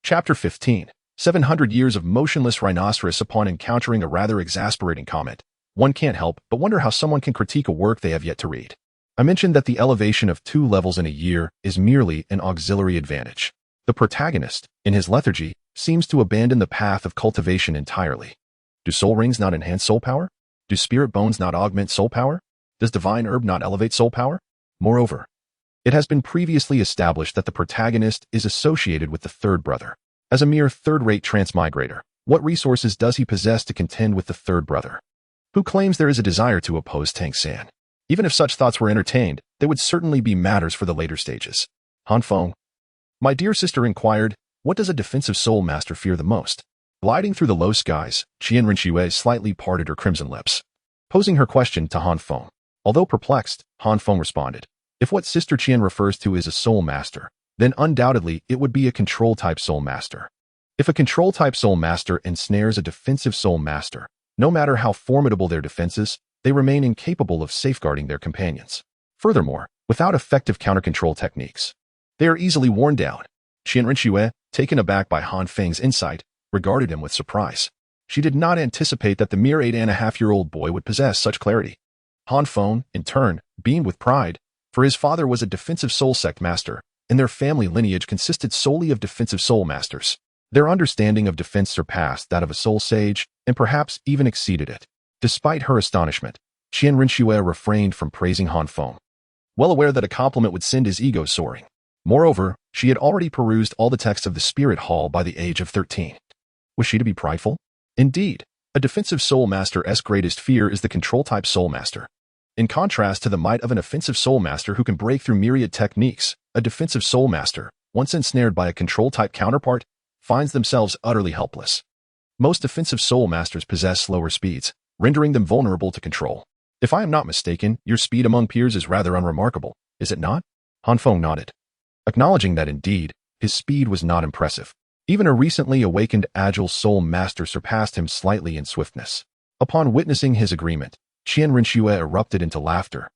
Chapter 15. 700 Years of Motionless Rhinoceros. Upon encountering a rather exasperating comment, one can't help but wonder how someone can critique a work they have yet to read. I mentioned that the elevation of 2 levels in a year is merely an auxiliary advantage. The protagonist, in his lethargy, seems to abandon the path of cultivation entirely. Do soul rings not enhance soul power? Do spirit bones not augment soul power? Does divine herb not elevate soul power? Moreover, it has been previously established that the protagonist is associated with the third brother. As a mere third-rate transmigrator, what resources does he possess to contend with the third brother? Who claims there is a desire to oppose Tang San? Even if such thoughts were entertained, they would certainly be matters for the later stages. Han Feng. My dear sister inquired, what does a defensive soul master fear the most? Gliding through the low skies, Qian Rinxue slightly parted her crimson lips, posing her question to Han Feng. Although perplexed, Han Feng responded, if what Sister Qian refers to is a soul master, then undoubtedly it would be a control-type soul master. If a control-type soul master ensnares a defensive soul master, no matter how formidable their defenses, they remain incapable of safeguarding their companions. Furthermore, without effective counter-control techniques, they are easily worn down. Qian Rinxue, taken aback by Han Feng's insight, regarded him with surprise. She did not anticipate that the mere 8.5-year-old boy would possess such clarity. Han Feng, in turn, beamed with pride, for his father was a defensive soul sect master, and their family lineage consisted solely of defensive soul masters. Their understanding of defense surpassed that of a soul sage, and perhaps even exceeded it. Despite her astonishment, Qian Rinxue refrained from praising Han Feng, well aware that a compliment would send his ego soaring. Moreover, she had already perused all the texts of the Spirit Hall by the age of 13. Was she to be prideful? Indeed, a defensive soul master's greatest fear is the control-type soul master. In contrast to the might of an offensive soul master who can break through myriad techniques, a defensive soul master, once ensnared by a control-type counterpart, finds themselves utterly helpless. Most defensive soul masters possess slower speeds, rendering them vulnerable to control. If I am not mistaken, your speed among peers is rather unremarkable, is it not? Han Feng nodded, acknowledging that indeed, his speed was not impressive. Even a recently awakened agile soul master surpassed him slightly in swiftness. Upon witnessing his agreement, Qian Rinxue erupted into laughter,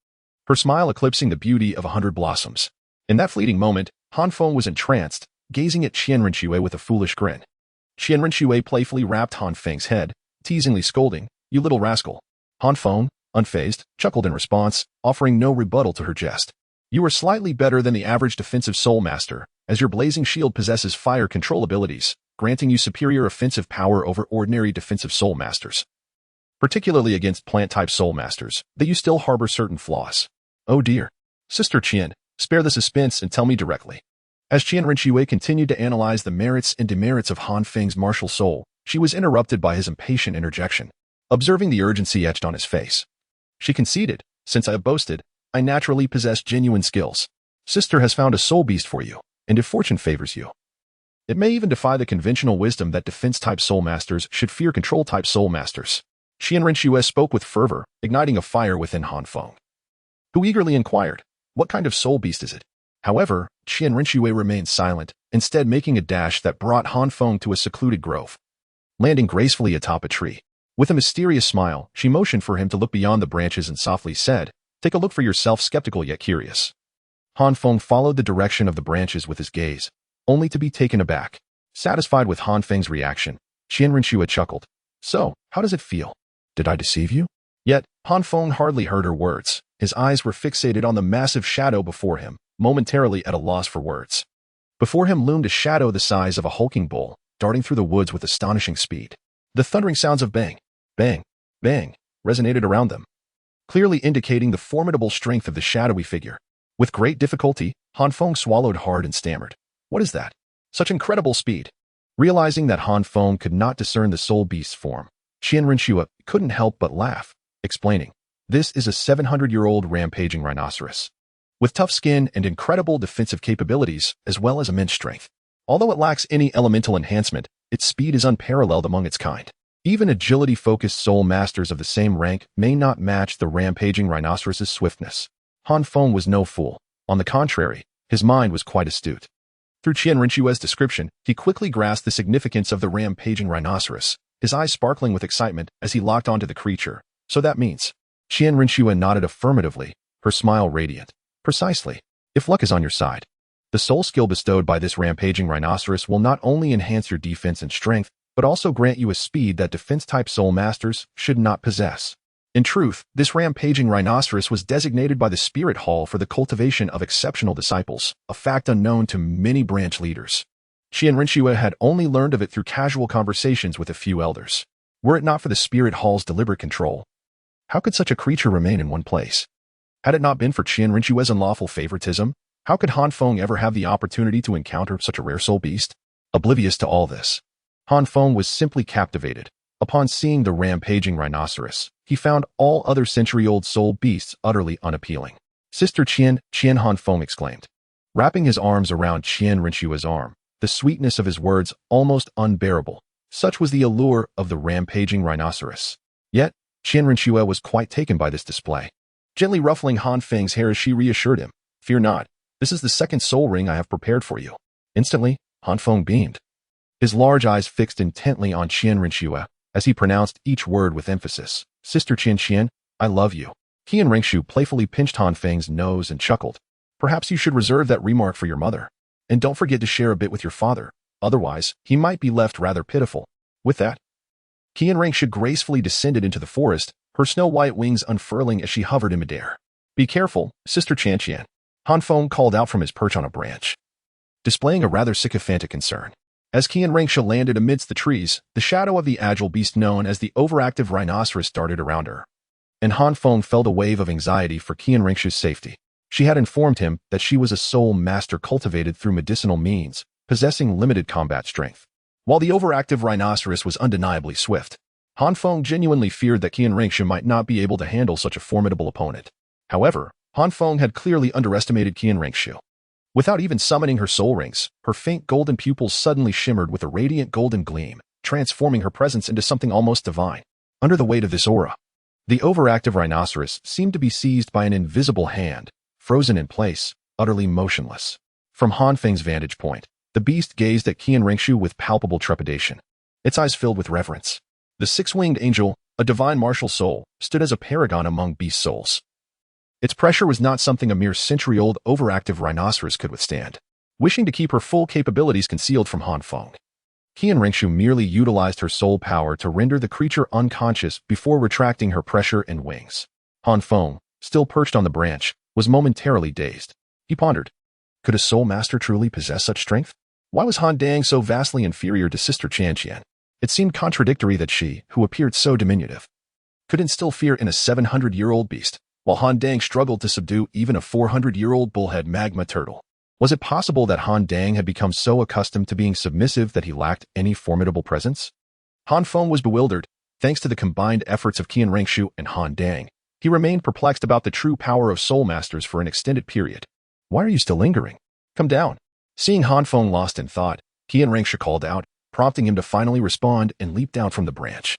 her smile eclipsing the beauty of 100 blossoms. In that fleeting moment, Han Feng was entranced, gazing at Qian Rinxue with a foolish grin. Qian Rinxue playfully rapped Han Feng's head, teasingly scolding, "You little rascal." Han Feng, unfazed, chuckled in response, offering no rebuttal to her jest. "You are slightly better than the average defensive soul master, as your blazing shield possesses fire control abilities, granting you superior offensive power over ordinary defensive soul masters. Particularly against plant-type soul masters, that you still harbor certain flaws. Oh dear. Sister Qian, spare the suspense and tell me directly." As Qian Rinxue continued to analyze the merits and demerits of Han Feng's martial soul, she was interrupted by his impatient interjection. Observing the urgency etched on his face, she conceded, "Since I have boasted, I naturally possess genuine skills. Sister has found a soul beast for you, and if fortune favors you, it may even defy the conventional wisdom that defense-type soul masters should fear control-type soul masters." Qian Rinxue spoke with fervor, igniting a fire within Han Feng, who eagerly inquired, "What kind of soul beast is it?" However, Qian Rinxue remained silent, instead making a dash that brought Han Feng to a secluded grove. Landing gracefully atop a tree, with a mysterious smile, she motioned for him to look beyond the branches and softly said, "Take a look for yourself, skeptical yet curious." Han Feng followed the direction of the branches with his gaze, only to be taken aback. Satisfied with Han Feng's reaction, Qian Rinxue chuckled, "So, how does it feel? Did I deceive you?" Yet, Han Feng hardly heard her words. His eyes were fixated on the massive shadow before him, momentarily at a loss for words. Before him loomed a shadow the size of a hulking bull, darting through the woods with astonishing speed. The thundering sounds of bang, bang, bang resonated around them, clearly indicating the formidable strength of the shadowy figure. With great difficulty, Han Feng swallowed hard and stammered, "What is that? Such incredible speed." Realizing that Han Feng could not discern the soul beast's form, Qian Rinxue couldn't help but laugh, explaining, "This is a 700-year-old rampaging rhinoceros, with tough skin and incredible defensive capabilities, as well as immense strength. Although it lacks any elemental enhancement, its speed is unparalleled among its kind. Even agility-focused soul masters of the same rank may not match the rampaging rhinoceros's swiftness." Han Feng was no fool. On the contrary, his mind was quite astute. Through Qian Rinxue's description, he quickly grasped the significance of the rampaging rhinoceros, his eyes sparkling with excitement as he locked onto the creature. "So that means..." Qian Rinxue nodded affirmatively, her smile radiant. "Precisely. If luck is on your side, the soul skill bestowed by this rampaging rhinoceros will not only enhance your defense and strength, but also grant you a speed that defense-type soul masters should not possess." In truth, this rampaging rhinoceros was designated by the Spirit Hall for the cultivation of exceptional disciples, a fact unknown to many branch leaders. Qian Rinxue had only learned of it through casual conversations with a few elders. Were it not for the Spirit Hall's deliberate control, how could such a creature remain in one place? Had it not been for Qian Rinxue's unlawful favoritism, how could Han Feng ever have the opportunity to encounter such a rare soul beast? Oblivious to all this, Han Feng was simply captivated. Upon seeing the rampaging rhinoceros, he found all other century-old soul beasts utterly unappealing. Sister Qian, Han Feng exclaimed, wrapping his arms around Qian Rinxue's arm, the sweetness of his words almost unbearable. Such was the allure of the rampaging rhinoceros. Yet, Qian Rinxue was quite taken by this display. Gently ruffling Han Feng's hair as she reassured him, "Fear not, this is the second soul ring I have prepared for you." Instantly, Han Feng beamed. His large eyes fixed intently on Qian Rinxue as he pronounced each word with emphasis. "Sister Qian, I love you." Qian Rinxue playfully pinched Han Feng's nose and chuckled. "Perhaps you should reserve that remark for your mother. And don't forget to share a bit with your father, otherwise he might be left rather pitiful." With that, Qian Rinxue gracefully descended into the forest, her snow-white wings unfurling as she hovered in midair. "Be careful, Sister Qian," Han Feng called out from his perch on a branch, displaying a rather sycophantic concern. As Qian Rinxue landed amidst the trees, the shadow of the agile beast known as the overactive rhinoceros darted around her, and Han Feng felt a wave of anxiety for Qian Rinxue's safety. She had informed him that she was a soul master cultivated through medicinal means, possessing limited combat strength. While the overactive rhinoceros was undeniably swift, Han Feng genuinely feared that Qian Rinxue might not be able to handle such a formidable opponent. However, Han Feng had clearly underestimated Qian Rinxue. Without even summoning her soul rings, her faint golden pupils suddenly shimmered with a radiant golden gleam, transforming her presence into something almost divine. Under the weight of this aura, the overactive rhinoceros seemed to be seized by an invisible hand, frozen in place, utterly motionless. From Han Feng's vantage point, the beast gazed at Qian Rinxue with palpable trepidation. Its eyes filled with reverence. The six-winged angel, a divine martial soul, stood as a paragon among beast souls. Its pressure was not something a mere century-old overactive rhinoceros could withstand. Wishing to keep her full capabilities concealed from Han Feng, Qian Rinxue merely utilized her soul power to render the creature unconscious before retracting her pressure and wings. Han Feng, still perched on the branch, was momentarily dazed. He pondered, could a soul master truly possess such strength? Why was Han Dang so vastly inferior to Sister Qian? It seemed contradictory that she, who appeared so diminutive, could instill fear in a 700-year-old beast, while Han Dang struggled to subdue even a 400-year-old bullhead magma turtle. Was it possible that Han Dang had become so accustomed to being submissive that he lacked any formidable presence? Han Feng was bewildered. Thanks to the combined efforts of Qian Rinxue and Han Dang, he remained perplexed about the true power of soul masters for an extended period. "Why are you still lingering? Come down." Seeing Han Feng lost in thought, Qian Rinxue called out, prompting him to finally respond and leap down from the branch.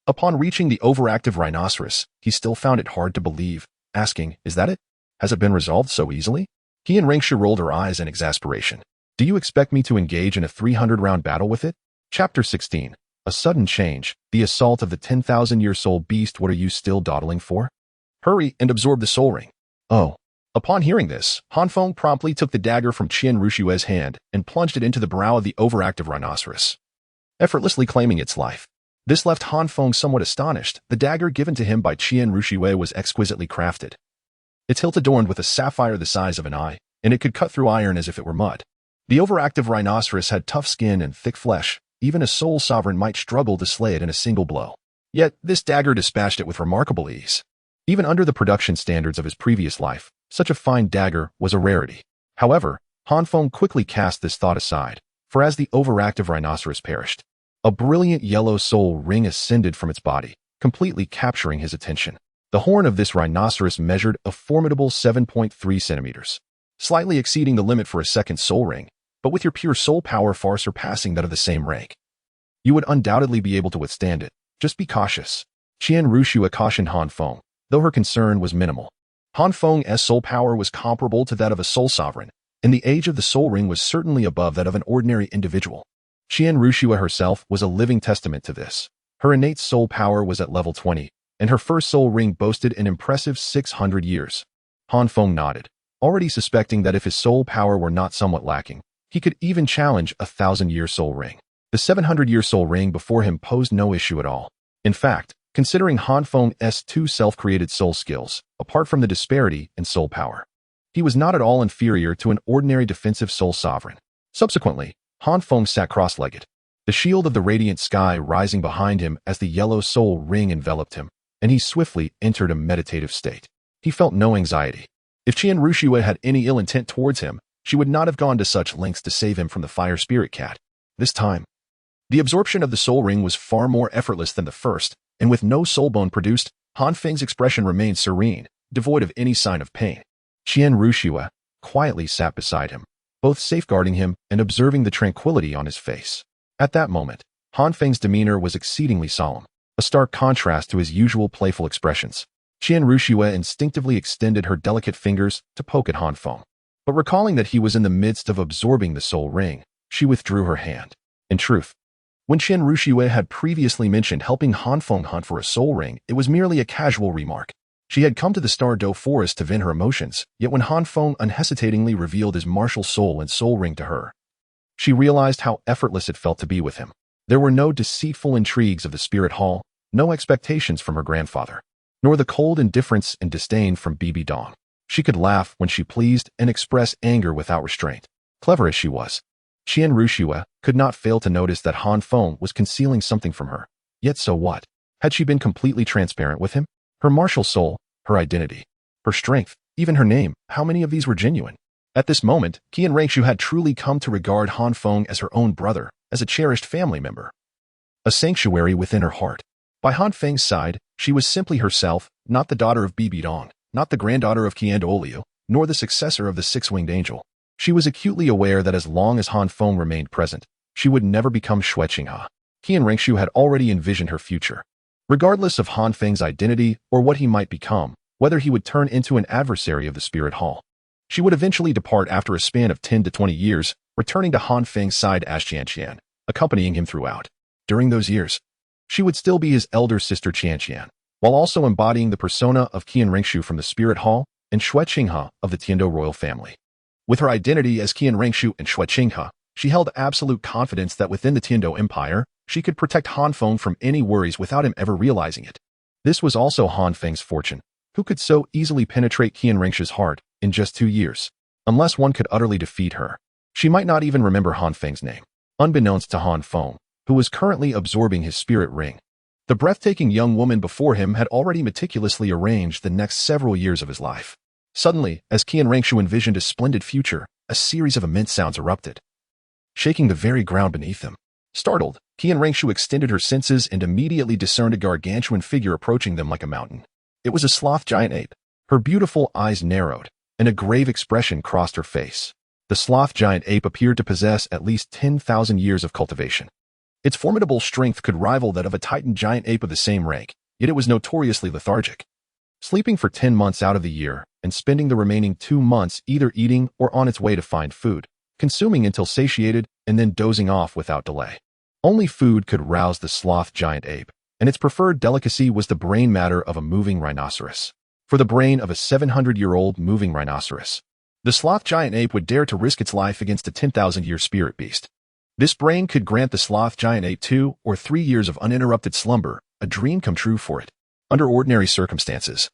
Upon reaching the overactive rhinoceros, he still found it hard to believe, asking, "Is that it? Has it been resolved so easily?" Qian Rinxue rolled her eyes in exasperation. "Do you expect me to engage in a 300-round battle with it?" Chapter 16. A Sudden Change. The Assault of the 10,000-Year Soul Beast. What are you still dawdling for? Hurry and absorb the soul ring. Oh. Upon hearing this, Han Feng promptly took the dagger from Qian Rinxue's hand and plunged it into the brow of the overactive rhinoceros, effortlessly claiming its life. This left Han Feng somewhat astonished. The dagger given to him by Qian Rinxue was exquisitely crafted. Its hilt adorned with a sapphire the size of an eye, and it could cut through iron as if it were mud. The overactive rhinoceros had tough skin and thick flesh. Even a soul sovereign might struggle to slay it in a single blow. Yet, this dagger dispatched it with remarkable ease. Even under the production standards of his previous life, such a fine dagger was a rarity. However, Han Feng quickly cast this thought aside, for as the overactive rhinoceros perished, a brilliant yellow soul ring ascended from its body, completely capturing his attention. The horn of this rhinoceros measured a formidable 7.3 centimeters, slightly exceeding the limit for a second soul ring, but with your pure soul power far surpassing that of the same rank. You would undoubtedly be able to withstand it. Just be cautious. Qian Rinxue cautioned Han Feng, though her concern was minimal. Han Feng's soul power was comparable to that of a soul sovereign, and the age of the soul ring was certainly above that of an ordinary individual. Qian Rinxue herself was a living testament to this. Her innate soul power was at level 20, and her first soul ring boasted an impressive 600 years. Han Feng nodded, already suspecting that if his soul power were not somewhat lacking, he could even challenge a 1,000-year soul ring. The 700-year soul ring before him posed no issue at all. In fact, considering Han Feng's two self-created soul skills, apart from the disparity in soul power. He was not at all inferior to an ordinary defensive soul sovereign. Subsequently, Han Feng sat cross-legged, the shield of the radiant sky rising behind him as the yellow soul ring enveloped him, and he swiftly entered a meditative state. He felt no anxiety. If Qian Ruxue had any ill intent towards him, she would not have gone to such lengths to save him from the fire spirit cat. This time, the absorption of the soul ring was far more effortless than the first, and with no soul bone produced, Han Feng's expression remained serene, devoid of any sign of pain. Qian Ruxue quietly sat beside him, both safeguarding him and observing the tranquility on his face. At that moment, Han Feng's demeanor was exceedingly solemn, a stark contrast to his usual playful expressions. Qian Ruxue instinctively extended her delicate fingers to poke at Han Feng. But recalling that he was in the midst of absorbing the soul ring, she withdrew her hand. In truth, when Qian Ruxue had previously mentioned helping Han Feng hunt for a soul ring, it was merely a casual remark. She had come to the Stardo forest to vent her emotions, yet when Han Feng unhesitatingly revealed his martial soul and soul ring to her, she realized how effortless it felt to be with him. There were no deceitful intrigues of the spirit hall, no expectations from her grandfather, nor the cold indifference and disdain from Bibi Dong. She could laugh when she pleased and express anger without restraint. Clever as she was, Qian Ruxue could not fail to notice that Han Feng was concealing something from her. Yet so what? Had she been completely transparent with him? Her martial soul, her identity, her strength, even her name, how many of these were genuine? At this moment, Qian Ruxue had truly come to regard Han Feng as her own brother, as a cherished family member, a sanctuary within her heart. By Han Feng's side, she was simply herself, not the daughter of Bibi Dong, not the granddaughter of Qian Douluo, nor the successor of the six-winged angel. She was acutely aware that as long as Han Feng remained present, she would never become Xue Qinghe. Qian Ruxue had already envisioned her future. Regardless of Han Feng's identity or what he might become, whether he would turn into an adversary of the spirit hall, she would eventually depart after a span of 10 to 20 years, returning to Han Feng's side as Qian, accompanying him throughout. During those years, she would still be his elder sister Qian, while also embodying the persona of Qian Ruxue from the spirit hall and Xue Qinghe of the Tiando royal family. With her identity as Qian Ruxue and Xue Qinghe, she held absolute confidence that within the Tiando Empire, she could protect Han Feng from any worries without him ever realizing it. This was also Han Feng's fortune, who could so easily penetrate Qian Ruxue's heart in just 2 years. Unless one could utterly defeat her, she might not even remember Han Feng's name. Unbeknownst to Han Feng, who was currently absorbing his spirit ring, the breathtaking young woman before him had already meticulously arranged the next several years of his life. Suddenly, as Qian Ruxue envisioned a splendid future, a series of immense sounds erupted, shaking the very ground beneath them. Startled, Qian Ruxue extended her senses and immediately discerned a gargantuan figure approaching them like a mountain. It was a sloth giant ape. Her beautiful eyes narrowed, and a grave expression crossed her face. The sloth giant ape appeared to possess at least 10,000 years of cultivation. Its formidable strength could rival that of a titan giant ape of the same rank, yet it was notoriously lethargic, sleeping for 10 months out of the year and spending the remaining 2 months either eating or on its way to find food, consuming until satiated and then dozing off without delay. Only food could rouse the sloth giant ape, and its preferred delicacy was the brain matter of a moving rhinoceros. For the brain of a 700-year-old moving rhinoceros, the sloth giant ape would dare to risk its life against a 10,000-year spirit beast. This brain could grant the sloth giant ape 2 or 3 years of uninterrupted slumber, a dream come true for it. Under ordinary circumstances,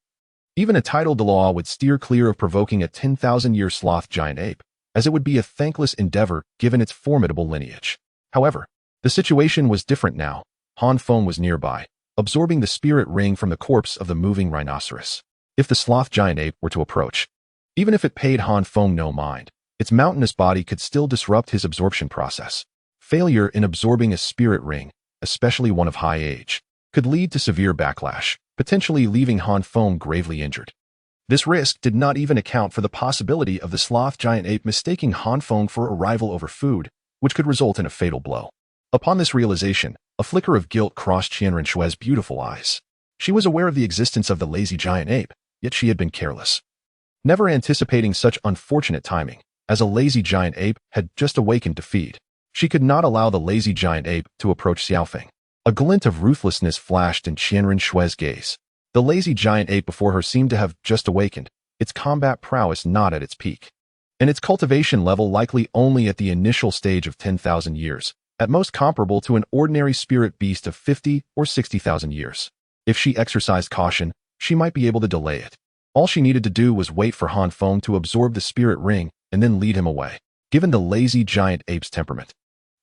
even a titled Douluo would steer clear of provoking a 10,000-year sloth giant ape, as it would be a thankless endeavor given its formidable lineage. However, the situation was different now. Han Feng was nearby, absorbing the spirit ring from the corpse of the moving rhinoceros. If the sloth giant ape were to approach, even if it paid Han Feng no mind, its mountainous body could still disrupt his absorption process. Failure in absorbing a spirit ring, especially one of high age, could lead to severe backlash, potentially leaving Han Feng gravely injured. This risk did not even account for the possibility of the sloth giant ape mistaking Han Feng for a rival over food, which could result in a fatal blow. Upon this realization, a flicker of guilt crossed Qian Ruxue's beautiful eyes. She was aware of the existence of the lazy giant ape, yet she had been careless, never anticipating such unfortunate timing, as a lazy giant ape had just awakened to feed. She could not allow the lazy giant ape to approach Xiaofeng. A glint of ruthlessness flashed in Qian Ruxue's gaze. The lazy giant ape before her seemed to have just awakened, its combat prowess not at its peak, and its cultivation level likely only at the initial stage of 10,000 years, at most comparable to an ordinary spirit beast of 50 or 60,000 years. If she exercised caution, she might be able to delay it. All she needed to do was wait for Han Feng to absorb the spirit ring and then lead him away. Given the lazy giant ape's temperament,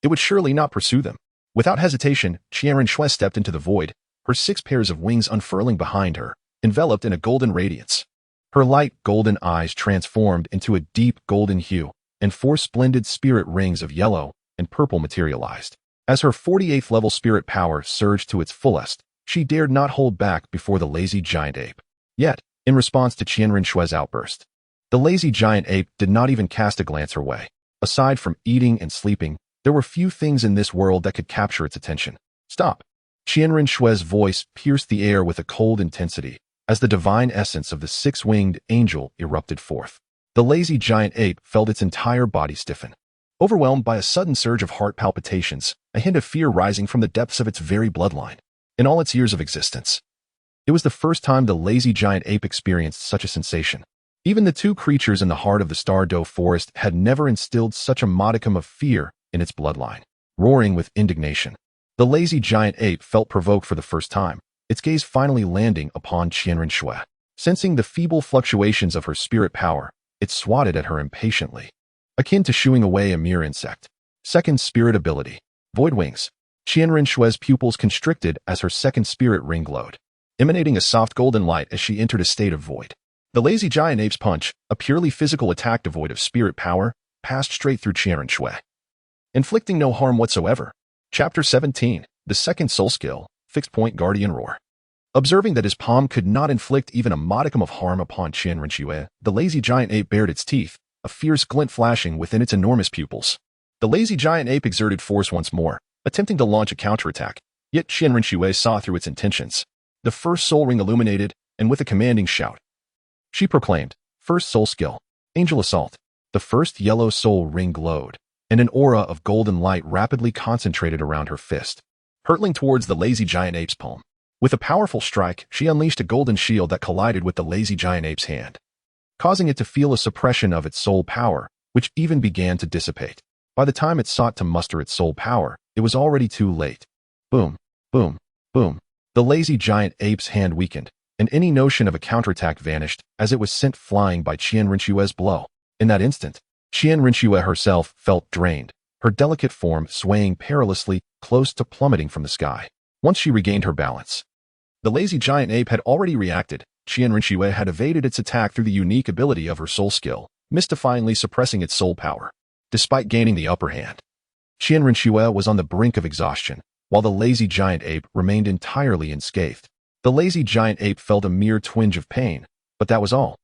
it would surely not pursue them. Without hesitation, Qianren stepped into the void, her 6 pairs of wings unfurling behind her, enveloped in a golden radiance. Her light golden eyes transformed into a deep golden hue, and 4 splendid spirit rings of yellow and purple materialized. As her 48th level spirit power surged to its fullest, she dared not hold back before the lazy giant ape. Yet, in response to Qianren outburst, the lazy giant ape did not even cast a glance her way. Aside from eating and sleeping, there were few things in this world that could capture its attention. Stop! Qianren voice pierced the air with a cold intensity, as the divine essence of the 6-winged angel erupted forth. The lazy giant ape felt its entire body stiffen. Overwhelmed by a sudden surge of heart palpitations, a hint of fear rising from the depths of its very bloodline. In all its years of existence, it was the first time the lazy giant ape experienced such a sensation. Even the 2 creatures in the heart of the Stardo forest had never instilled such a modicum of fear in its bloodline. Roaring with indignation, the lazy giant ape felt provoked for the first time, its gaze finally landing upon Qianren. Sensing the feeble fluctuations of her spirit power, it swatted at her impatiently, akin to shooing away a mere insect. Second spirit ability, Void Wings. Qianren pupils constricted as her second spirit ring glowed, emanating a soft golden light as she entered a state of void. The lazy giant ape's punch, a purely physical attack devoid of spirit power, passed straight through Qianren, inflicting no harm whatsoever. Chapter 17, the second soul skill, Fixed Point Guardian Roar. Observing that his palm could not inflict even a modicum of harm upon Qianren, the lazy giant ape bared its teeth, a fierce glint flashing within its enormous pupils. The lazy giant ape exerted force once more, attempting to launch a counterattack, yet Qianren saw through its intentions. The first soul ring illuminated, and with a commanding shout, she proclaimed, First soul skill, Angel Assault. The first yellow soul ring glowed, and an aura of golden light rapidly concentrated around her fist, hurtling towards the lazy giant ape's palm. With a powerful strike, she unleashed a golden shield that collided with the lazy giant ape's hand, causing it to feel a suppression of its soul power, which even began to dissipate. By the time it sought to muster its soul power, it was already too late. Boom, boom, boom. The lazy giant ape's hand weakened, and any notion of a counterattack vanished as it was sent flying by Qianren blow. In that instant, Qianren herself felt drained, her delicate form swaying perilously close to plummeting from the sky. Once she regained her balance, the lazy giant ape had already reacted. Qianren had evaded its attack through the unique ability of her soul skill, mystifyingly suppressing its soul power. Despite gaining the upper hand, Qianren was on the brink of exhaustion, while the lazy giant ape remained entirely unscathed. The lazy giant ape felt a mere twinge of pain, but that was all.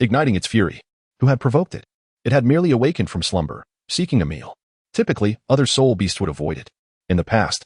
Igniting its fury, who had provoked it? It had merely awakened from slumber, seeking a meal. Typically, other soul beasts would avoid it. In the past,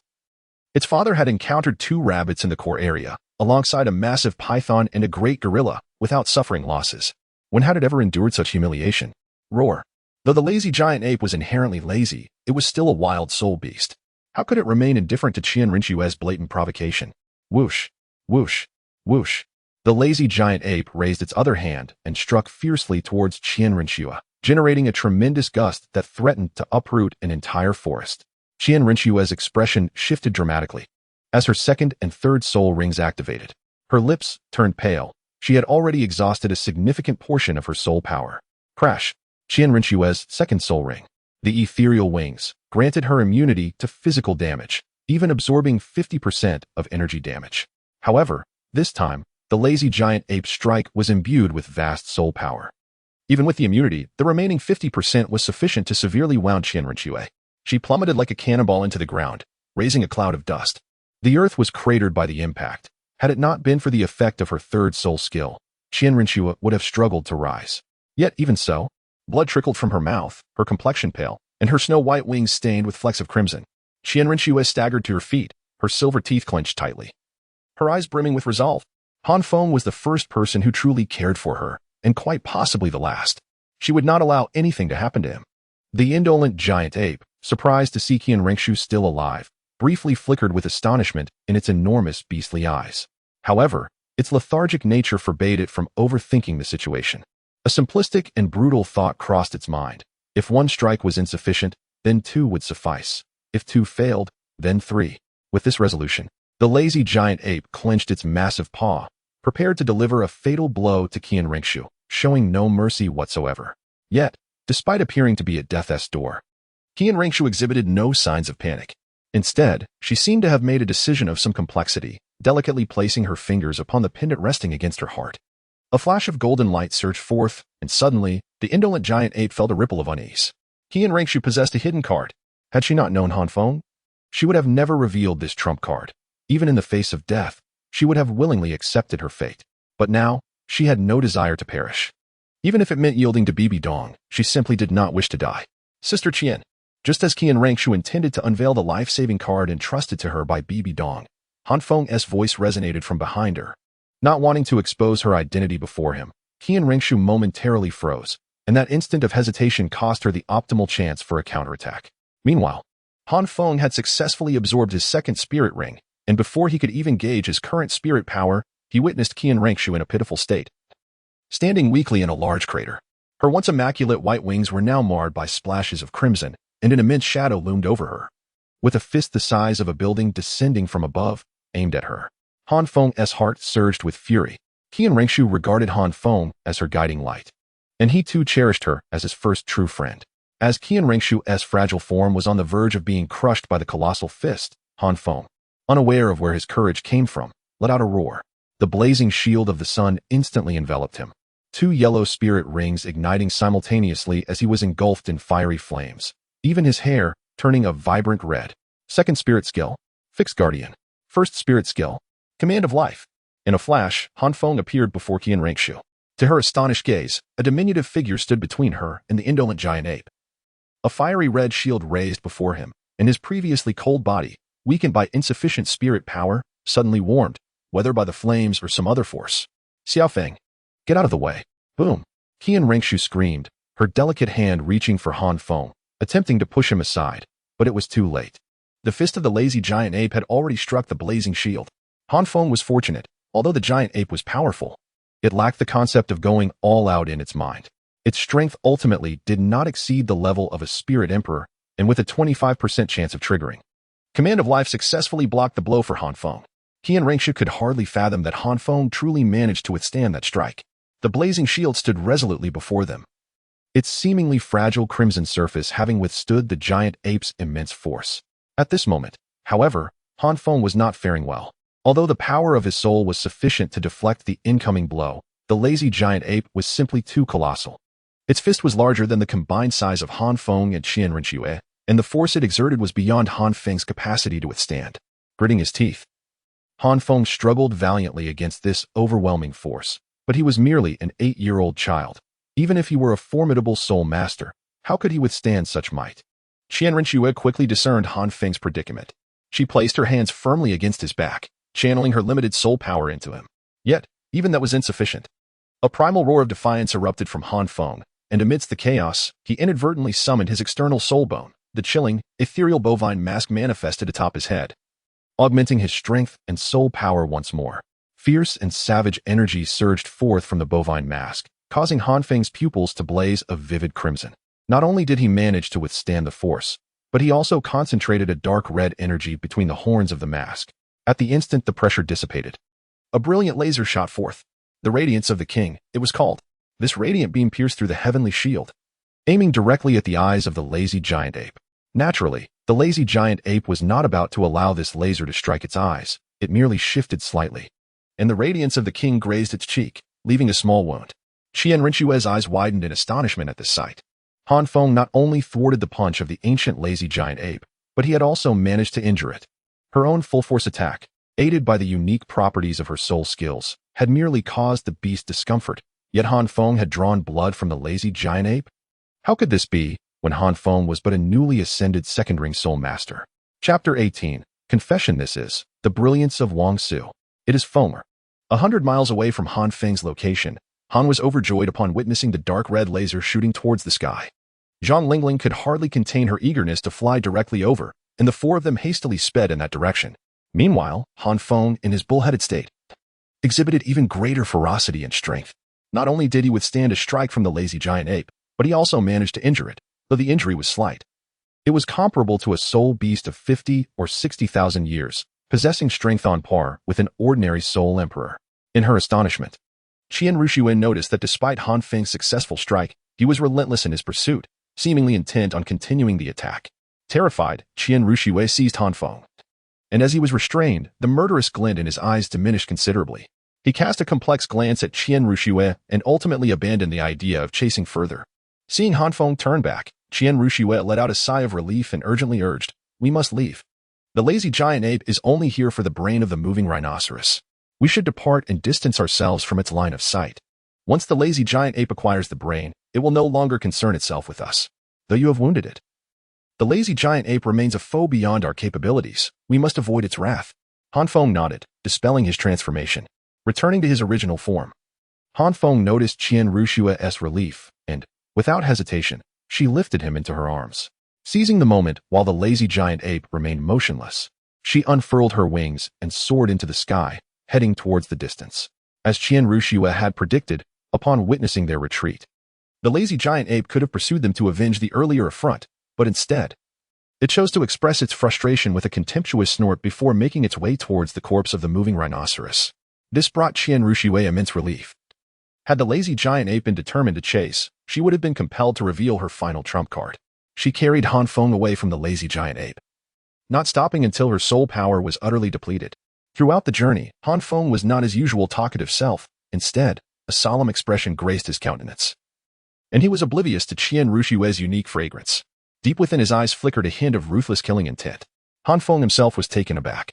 its father had encountered 2 rabbits in the core area, alongside a massive python and a great gorilla, without suffering losses. When had it ever endured such humiliation? Roar. Though the lazy giant ape was inherently lazy, it was still a wild soul beast. How could it remain indifferent to Qianren blatant provocation? Whoosh, whoosh, whoosh. The lazy giant ape raised its other hand and struck fiercely towards Qianren, generating a tremendous gust that threatened to uproot an entire forest. Qianren expression shifted dramatically as her second and third soul rings activated. Her lips turned pale. She had already exhausted a significant portion of her soul power. Crash. Qianren second soul ring, the ethereal wings, granted her immunity to physical damage, even absorbing 50% of energy damage. However, this time, the lazy giant ape's strike was imbued with vast soul power. Even with the immunity, the remaining 50% was sufficient to severely wound Qianren. She plummeted like a cannonball into the ground, raising a cloud of dust. The earth was cratered by the impact. Had it not been for the effect of her third soul skill, Qianren would have struggled to rise. Yet even so, blood trickled from her mouth, her complexion pale, and her snow-white wings stained with flecks of crimson. Qianren staggered to her feet, her silver teeth clenched tightly, her eyes brimming with resolve. Han Feng was the first person who truly cared for her, and quite possibly the last. She would not allow anything to happen to him. The indolent giant ape, surprised to see Qianren still alive, briefly flickered with astonishment in its enormous beastly eyes. However, its lethargic nature forbade it from overthinking the situation. A simplistic and brutal thought crossed its mind. If 1 strike was insufficient, then 2 would suffice. If 2 failed, then 3. With this resolution, The lazy giant ape clenched its massive paw, prepared to deliver a fatal blow to Qian Ringshu, showing no mercy whatsoever. Yet, despite appearing to be at death's door, Qian Ringshu exhibited no signs of panic. Instead, she seemed to have made a decision of some complexity, delicately placing her fingers upon the pendant resting against her heart. A flash of golden light surged forth, and suddenly, the indolent giant ape felt a ripple of unease. Qian Ringshu possessed a hidden card. Had she not known Han Feng, she would have never revealed this trump card. Even in the face of death, she would have willingly accepted her fate. But now, she had no desire to perish. Even if it meant yielding to Bibi Dong, she simply did not wish to die. Sister Qian. Just as Qian Ringshu intended to unveil the life-saving card entrusted to her by Bibi Dong, Han Feng's voice resonated from behind her. Not wanting to expose her identity before him, Qian Ringshu momentarily froze, and that instant of hesitation cost her the optimal chance for a counterattack. Meanwhile, Han Feng had successfully absorbed his second spirit ring, and before he could even gauge his current spirit power, he witnessed Qian Ringshu in a pitiful state, standing weakly in a large crater. Her once immaculate white wings were now marred by splashes of crimson, and an immense shadow loomed over her. With a fist the size of a building descending from above, aimed at her, Han Feng's heart surged with fury. Qian Ringshu regarded Han Feng as her guiding light, and he too cherished her as his first true friend. As Qian Ringshu's fragile form was on the verge of being crushed by the colossal fist, Han Feng, unaware of where his courage came from, let out a roar. The blazing shield of the sun instantly enveloped him, two yellow spirit rings igniting simultaneously as he was engulfed in fiery flames, even his hair turning a vibrant red. Second spirit skill, Fixed Guardian. First spirit skill, Command of Life. In a flash, Han Feng appeared before Qian Ringshu. To her astonished gaze, a diminutive figure stood between her and the indolent giant ape. A fiery red shield raised before him, and his previously cold body, weakened by insufficient spirit power, suddenly warmed, whether by the flames or some other force. Xiao Feng, get out of the way. Boom. Qian Ringshu screamed, her delicate hand reaching for Han Feng, attempting to push him aside, but it was too late. The fist of the lazy giant ape had already struck the blazing shield. Han Feng was fortunate, although the giant ape was powerful. It lacked the concept of going all out in its mind. Its strength ultimately did not exceed the level of a spirit emperor, and with a 25% chance of triggering. Command of Life successfully blocked the blow for Han Feng. Qian Ringshu could hardly fathom that Han Feng truly managed to withstand that strike. The blazing shield stood resolutely before them, its seemingly fragile crimson surface having withstood the giant ape's immense force. At this moment, however, Han Feng was not faring well. Although the power of his soul was sufficient to deflect the incoming blow, the lazy giant ape was simply too colossal. Its fist was larger than the combined size of Han Feng and Qian Ringshu, and the force it exerted was beyond Han Feng's capacity to withstand. Gritting his teeth, Han Feng struggled valiantly against this overwhelming force, but he was merely an 8-year-old child. Even if he were a formidable soul master, how could he withstand such might? Qian Ringshu quickly discerned Han Feng's predicament. She placed her hands firmly against his back, channeling her limited soul power into him. Yet, even that was insufficient. A primal roar of defiance erupted from Han Feng, and amidst the chaos, he inadvertently summoned his external soul bone. The chilling, ethereal bovine mask manifested atop his head, augmenting his strength and soul power once more. Fierce and savage energy surged forth from the bovine mask, causing Han Feng's pupils to blaze a vivid crimson. Not only did he manage to withstand the force, but he also concentrated a dark red energy between the horns of the mask. At the instant the pressure dissipated, a brilliant laser shot forth. The radiance of the king, it was called. This radiant beam pierced through the heavenly shield, aiming directly at the eyes of the lazy giant ape. Naturally, the lazy giant ape was not about to allow this laser to strike its eyes. It merely shifted slightly, and the radiance of the king grazed its cheek, leaving a small wound. Qian Ringshu's eyes widened in astonishment at this sight. Han Feng not only thwarted the punch of the ancient lazy giant ape, but he had also managed to injure it. Her own full-force attack, aided by the unique properties of her soul skills, had merely caused the beast discomfort, yet Han Feng had drawn blood from the lazy giant ape? How could this be, when Han Feng was but a newly ascended second-ring soul master? Chapter 18, Confession. This is the brilliance of Wong Su. It is Feng. 100 miles away from Han Feng's location, Han was overjoyed upon witnessing the dark red laser shooting towards the sky. Zhang Lingling could hardly contain her eagerness to fly directly over, and the four of them hastily sped in that direction. Meanwhile, Han Feng, in his bull-headed state, exhibited even greater ferocity and strength. Not only did he withstand a strike from the lazy giant ape, but he also managed to injure it, though the injury was slight. It was comparable to a soul beast of 50 or 60,000 years, possessing strength on par with an ordinary soul emperor. In her astonishment, Qian Ruxue noticed that despite Han Feng's successful strike, he was relentless in his pursuit, seemingly intent on continuing the attack. Terrified, Qian Ruxue seized Han Feng. And as he was restrained, the murderous glint in his eyes diminished considerably. He cast a complex glance at Qian Ruxue and ultimately abandoned the idea of chasing further. Seeing Han Feng turn back, Qian Ruxue let out a sigh of relief and urgently urged, "We must leave. The lazy giant ape is only here for the brain of the moving rhinoceros. We should depart and distance ourselves from its line of sight. Once the lazy giant ape acquires the brain, it will no longer concern itself with us, though you have wounded it. The lazy giant ape remains a foe beyond our capabilities. We must avoid its wrath." Han Feng nodded, dispelling his transformation, returning to his original form. Han Feng noticed Qian Rushue's relief, and, without hesitation, she lifted him into her arms. Seizing the moment while the lazy giant ape remained motionless, she unfurled her wings and soared into the sky, heading towards the distance. As Qian Ruxue had predicted, upon witnessing their retreat, the lazy giant ape could have pursued them to avenge the earlier affront, but instead, it chose to express its frustration with a contemptuous snort before making its way towards the corpse of the moving rhinoceros. This brought Qian Ruxue immense relief. Had the lazy giant ape been determined to chase, she would have been compelled to reveal her final trump card. She carried Han Feng away from the lazy giant ape, not stopping until her soul power was utterly depleted. Throughout the journey, Han Feng was not his usual talkative self. Instead, a solemn expression graced his countenance. And he was oblivious to Qian Rushue's unique fragrance. Deep within his eyes flickered a hint of ruthless killing intent. Han Feng himself was taken aback.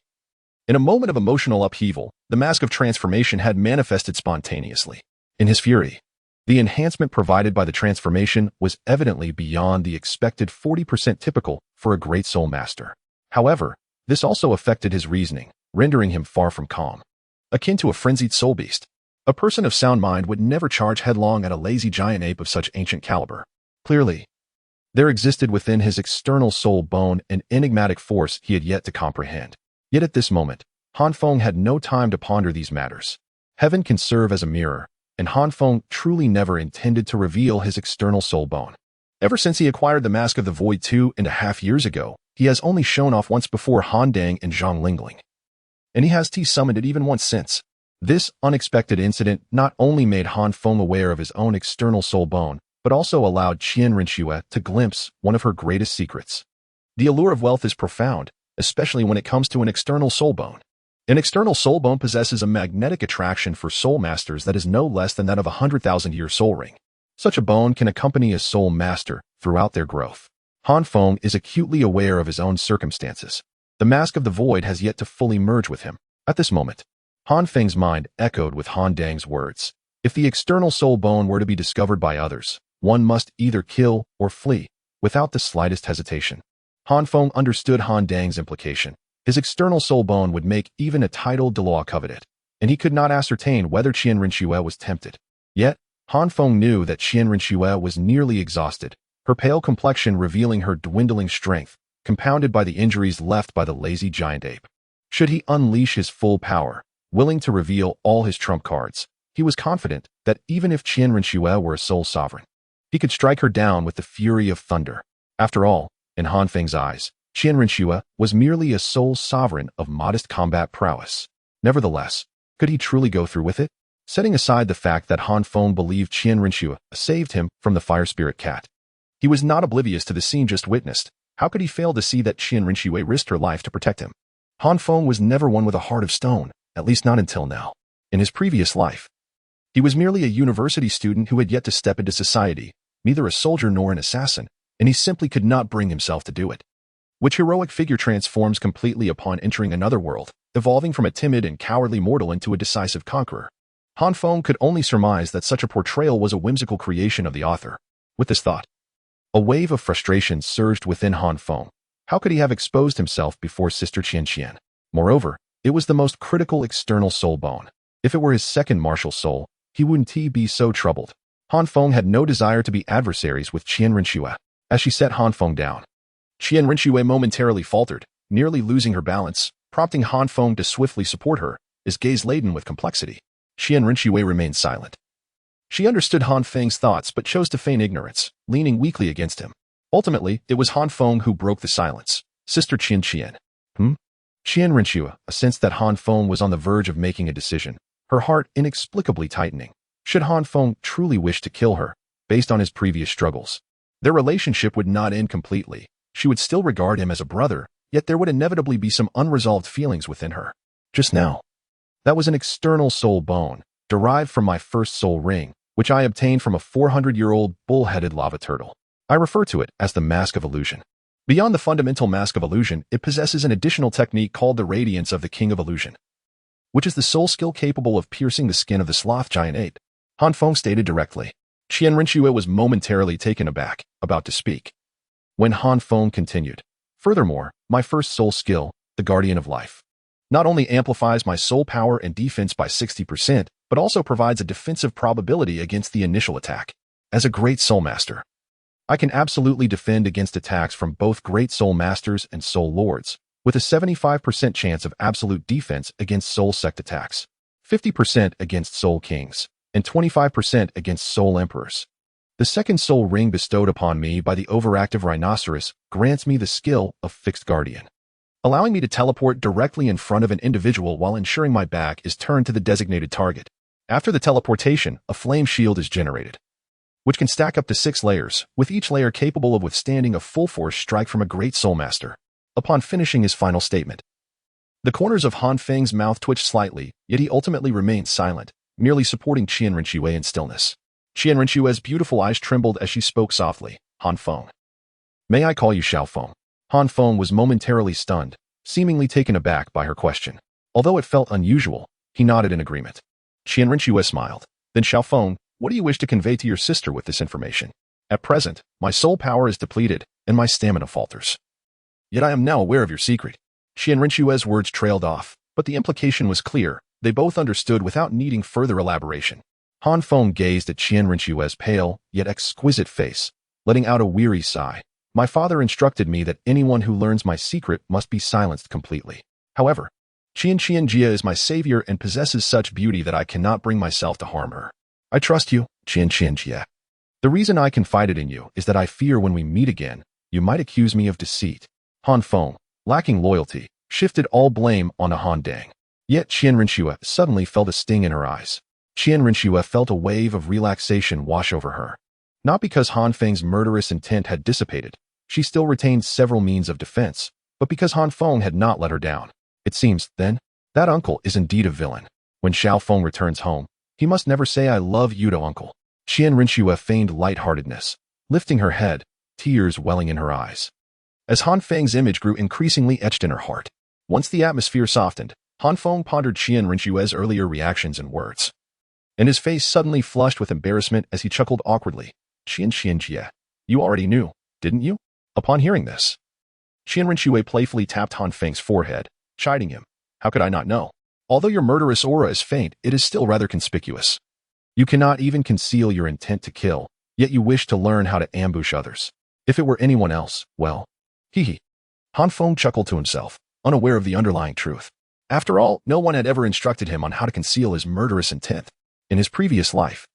In a moment of emotional upheaval, the mask of transformation had manifested spontaneously. In his fury, the enhancement provided by the transformation was evidently beyond the expected 40% typical for a great soul master. However, this also affected his reasoning, rendering him far from calm. Akin to a frenzied soul beast, a person of sound mind would never charge headlong at a lazy giant ape of such ancient caliber. Clearly, there existed within his external soul bone an enigmatic force he had yet to comprehend. Yet at this moment, Han Feng had no time to ponder these matters. Heaven can serve as a mirror, and Han Feng truly never intended to reveal his external soul bone. Ever since he acquired the Mask of the Void 2.5 years ago, he has only shown off once before Han Dang and Zhang Lingling. And he has summoned it even once since. This unexpected incident not only made Han Feng aware of his own external soul bone, but also allowed Qian Ruxue to glimpse one of her greatest secrets. The allure of wealth is profound, especially when it comes to an external soul bone. An external soul bone possesses a magnetic attraction for soul masters that is no less than that of a 100,000-year soul ring. Such a bone can accompany a soul master throughout their growth. Han Feng is acutely aware of his own circumstances. The Mask of the Void has yet to fully merge with him. At this moment, Han Feng's mind echoed with Han Dang's words. If the external soul bone were to be discovered by others, one must either kill or flee, without the slightest hesitation. Han Feng understood Han Dang's implication. His external soul bone would make even a titled Douluo covet it, and he could not ascertain whether Qian Ruxue was tempted. Yet, Han Feng knew that Qian Ruxue was nearly exhausted, her pale complexion revealing her dwindling strength, compounded by the injuries left by the lazy giant ape. Should he unleash his full power, willing to reveal all his trump cards, he was confident that even if Qian Ruxue were a soul sovereign, he could strike her down with the fury of thunder. After all, in Han Feng's eyes, Qian Ruxue was merely a soul sovereign of modest combat prowess. Nevertheless, could he truly go through with it? Setting aside the fact that Han Feng believed Qian Ruxue saved him from the fire spirit cat, he was not oblivious to the scene just witnessed. How could he fail to see that Qian Ruxue risked her life to protect him? Han Feng was never one with a heart of stone, at least not until now. In his previous life, he was merely a university student who had yet to step into society, neither a soldier nor an assassin, and he simply could not bring himself to do it. Which heroic figure transforms completely upon entering another world, evolving from a timid and cowardly mortal into a decisive conqueror? Han Feng could only surmise that such a portrayal was a whimsical creation of the author. With this thought, a wave of frustration surged within Han Feng. How could he have exposed himself before Sister Qian? Moreover, it was the most critical external soul bone. If it were his second martial soul, he wouldn't be so troubled. Han Feng had no desire to be adversaries with Qian Ruxue. As she set Han Feng down, Qian Ruxue momentarily faltered, nearly losing her balance, prompting Han Feng to swiftly support her, his gaze laden with complexity. Qian Ruxue remained silent. She understood Han Feng's thoughts but chose to feign ignorance, leaning weakly against him. Ultimately, it was Han Feng who broke the silence. Sister Qian. Qian Rinxue sensed that Han Feng was on the verge of making a decision, her heart inexplicably tightening. Should Han Feng truly wish to kill her, based on his previous struggles, their relationship would not end completely. She would still regard him as a brother, yet there would inevitably be some unresolved feelings within her. Just now, that was an external soul bone, derived from my first soul ring, which I obtained from a 400-year-old bull-headed lava turtle. I refer to it as the Mask of Illusion. Beyond the fundamental Mask of Illusion, it possesses an additional technique called the Radiance of the King of Illusion, which is the soul skill capable of piercing the skin of the sloth giant ape. Han Feng stated directly. Qian Rinxue was momentarily taken aback, about to speak, when Han Feng continued. Furthermore, my first soul skill, the Guardian of Life, not only amplifies my soul power and defense by 60%, but also provides a defensive probability against the initial attack. As a great soul master, I can absolutely defend against attacks from both great soul masters and soul lords, with a 75% chance of absolute defense against soul sect attacks, 50% against soul kings, and 25% against soul emperors. The second soul ring bestowed upon me by the overactive rhinoceros grants me the skill of Fixed Guardian, allowing me to teleport directly in front of an individual while ensuring my back is turned to the designated target. After the teleportation, a flame shield is generated, which can stack up to 6 layers, with each layer capable of withstanding a full-force strike from a great soul master. Upon finishing his final statement, the corners of Han Feng's mouth twitched slightly, yet he ultimately remained silent, merely supporting Qian Rinxue in stillness. Qian Rinxue's beautiful eyes trembled as she spoke softly. Han Feng. May I call you Xiao Feng? Han Feng was momentarily stunned, seemingly taken aback by her question. Although it felt unusual, he nodded in agreement. Qian Rinxue smiled. Then Xiao Feng, what do you wish to convey to your sister with this information? At present, my soul power is depleted, and my stamina falters. Yet I am now aware of your secret. Qian Rinxue's words trailed off, but the implication was clear. They both understood without needing further elaboration. Han Feng gazed at Qian Rinxue's pale, yet exquisite face, letting out a weary sigh. My father instructed me that anyone who learns my secret must be silenced completely. However, Qian Jia is my savior and possesses such beauty that I cannot bring myself to harm her. I trust you, Qian Jia. The reason I confided in you is that I fear when we meet again, you might accuse me of deceit. Han Feng, lacking loyalty, shifted all blame onto Han Dang. Yet Qian Rinxue suddenly felt a sting in her eyes. Qian Rinxue felt a wave of relaxation wash over her. Not because Han Feng's murderous intent had dissipated, she still retained several means of defense, but because Han Feng had not let her down. It seems, then, that uncle is indeed a villain. When Xiao Feng returns home, he must never say I love you to uncle. Qian Rinxue feigned lightheartedness, lifting her head, tears welling in her eyes, as Han Feng's image grew increasingly etched in her heart. Once the atmosphere softened, Han Feng pondered Qian Rinxue's earlier reactions and words, and his face suddenly flushed with embarrassment as he chuckled awkwardly. Qian Jia, you already knew, didn't you? Upon hearing this, Qian Rinxue playfully tapped Han Feng's forehead, chiding him. How could I not know? Although your murderous aura is faint, it is still rather conspicuous. You cannot even conceal your intent to kill, yet you wish to learn how to ambush others. If it were anyone else, well, hee. Han Feng chuckled to himself, unaware of the underlying truth. After all, no one had ever instructed him on how to conceal his murderous intent. In his previous life,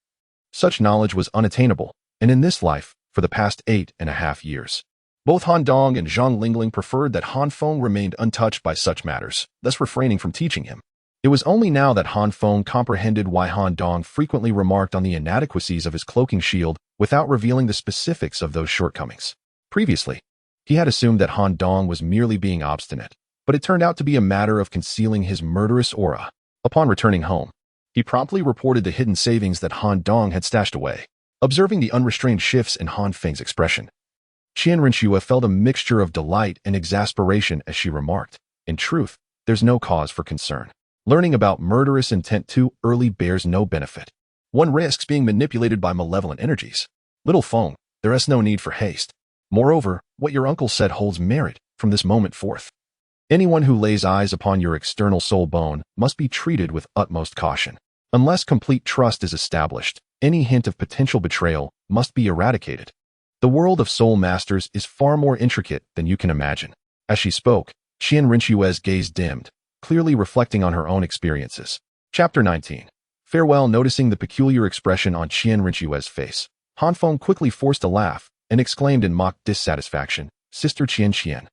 such knowledge was unattainable, and in this life, for the past 8.5 years, both Han Dong and Zhang Lingling preferred that Han Feng remained untouched by such matters, thus refraining from teaching him. It was only now that Han Feng comprehended why Han Dong frequently remarked on the inadequacies of his cloaking shield without revealing the specifics of those shortcomings. Previously, he had assumed that Han Dong was merely being obstinate, but it turned out to be a matter of concealing his murderous aura. Upon returning home, he promptly reported the hidden savings that Han Dong had stashed away. Observing the unrestrained shifts in Han Feng's expression, Qian Rinxue felt a mixture of delight and exasperation as she remarked, in truth, there's no cause for concern. Learning about murderous intent too early bears no benefit. One risks being manipulated by malevolent energies. Little Feng, there is no need for haste. Moreover, what your uncle said holds merit from this moment forth. Anyone who lays eyes upon your external soul bone must be treated with utmost caution. Unless complete trust is established, any hint of potential betrayal must be eradicated. The world of soul masters is far more intricate than you can imagine. As she spoke, Qian Rinxue's gaze dimmed, clearly reflecting on her own experiences. Chapter 19. Farewell. Noticing the peculiar expression on Qian Rinxue's face, Han Feng quickly forced a laugh and exclaimed in mock dissatisfaction, Sister Qian,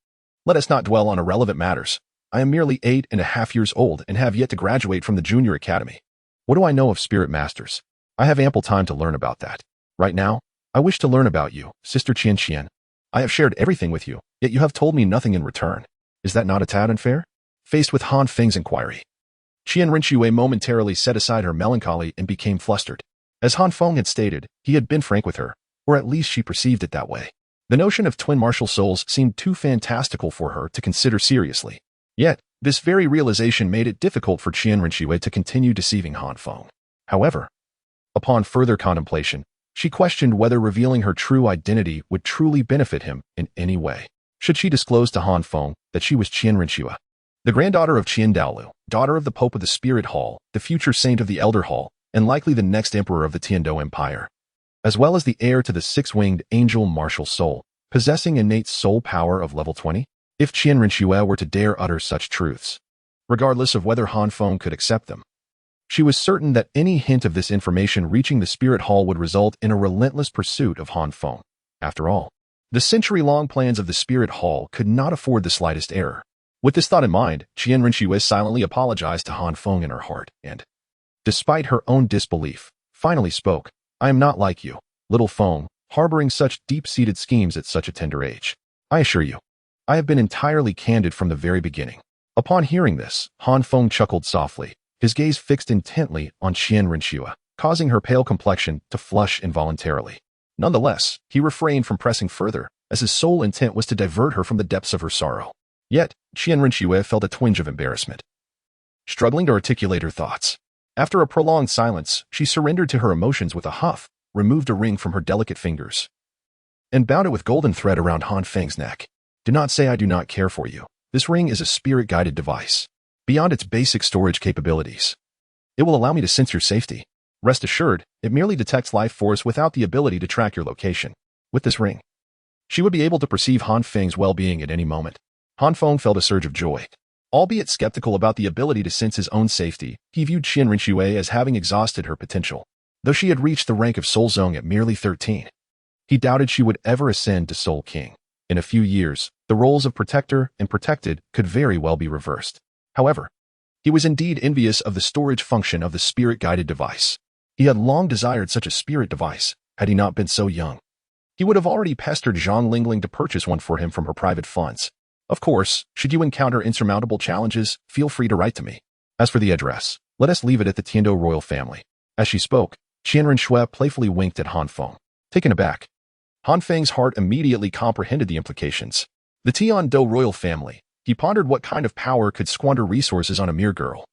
let us not dwell on irrelevant matters. I am merely 8.5 years old and have yet to graduate from the junior academy. What do I know of spirit masters? I have ample time to learn about that. Right now, I wish to learn about you, Sister Qian. I have shared everything with you, yet you have told me nothing in return. Is that not a tad unfair? Faced with Han Feng's inquiry, Qian Rinxue momentarily set aside her melancholy and became flustered. As Han Feng had stated, he had been frank with her, or at least she perceived it that way. The notion of twin martial souls seemed too fantastical for her to consider seriously. Yet, this very realization made it difficult for Qian Rinxue to continue deceiving Han Feng. However, upon further contemplation, she questioned whether revealing her true identity would truly benefit him in any way. Should she disclose to Han Feng that she was Qian Rinxue, the granddaughter of Qian Douluo, daughter of the Pope of the Spirit Hall, the future saint of the Elder Hall, and likely the next emperor of the Tiando Empire, as well as the heir to the six-winged angel martial soul, possessing innate soul power of level 20? If Qian Rinxue were to dare utter such truths, regardless of whether Han Feng could accept them, she was certain that any hint of this information reaching the Spirit Hall would result in a relentless pursuit of Han Feng. After all, the century-long plans of the Spirit Hall could not afford the slightest error. With this thought in mind, Qian Rinxue silently apologized to Han Feng in her heart and, despite her own disbelief, finally spoke. I am not like you, little Feng, harboring such deep-seated schemes at such a tender age. I assure you, I have been entirely candid from the very beginning. Upon hearing this, Han Feng chuckled softly, his gaze fixed intently on Qian Rinxue, causing her pale complexion to flush involuntarily. Nonetheless, he refrained from pressing further, as his sole intent was to divert her from the depths of her sorrow. Yet, Qian Rinxue felt a twinge of embarrassment, struggling to articulate her thoughts. After a prolonged silence, she surrendered to her emotions with a huff, removed a ring from her delicate fingers, and bound it with golden thread around Han Feng's neck. Do not say I do not care for you. This ring is a spirit-guided device. Beyond its basic storage capabilities, it will allow me to sense your safety. Rest assured, it merely detects life force without the ability to track your location. With this ring, she would be able to perceive Han Feng's well-being at any moment. Han Feng felt a surge of joy. Albeit skeptical about the ability to sense his own safety, he viewed Qian Rinxue as having exhausted her potential. Though she had reached the rank of Soul Zong at merely 13, he doubted she would ever ascend to Soul King. In a few years, the roles of protector and protected could very well be reversed. However, he was indeed envious of the storage function of the spirit-guided device. He had long desired such a spirit device, had he not been so young. He would have already pestered Zhang Lingling to purchase one for him from her private funds. Of course, should you encounter insurmountable challenges, feel free to write to me. As for the address, let us leave it at the Tiando royal family. As she spoke, Qian Rinxue playfully winked at Han Feng. Taken aback, Han Feng's heart immediately comprehended the implications. The Tiando royal family. He pondered what kind of power could squander resources on a mere girl,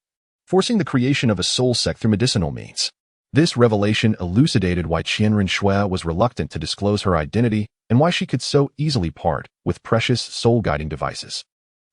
forcing the creation of a soul sect through medicinal means. This revelation elucidated why Qian Rinxue was reluctant to disclose her identity and why she could so easily part with precious soul-guiding devices.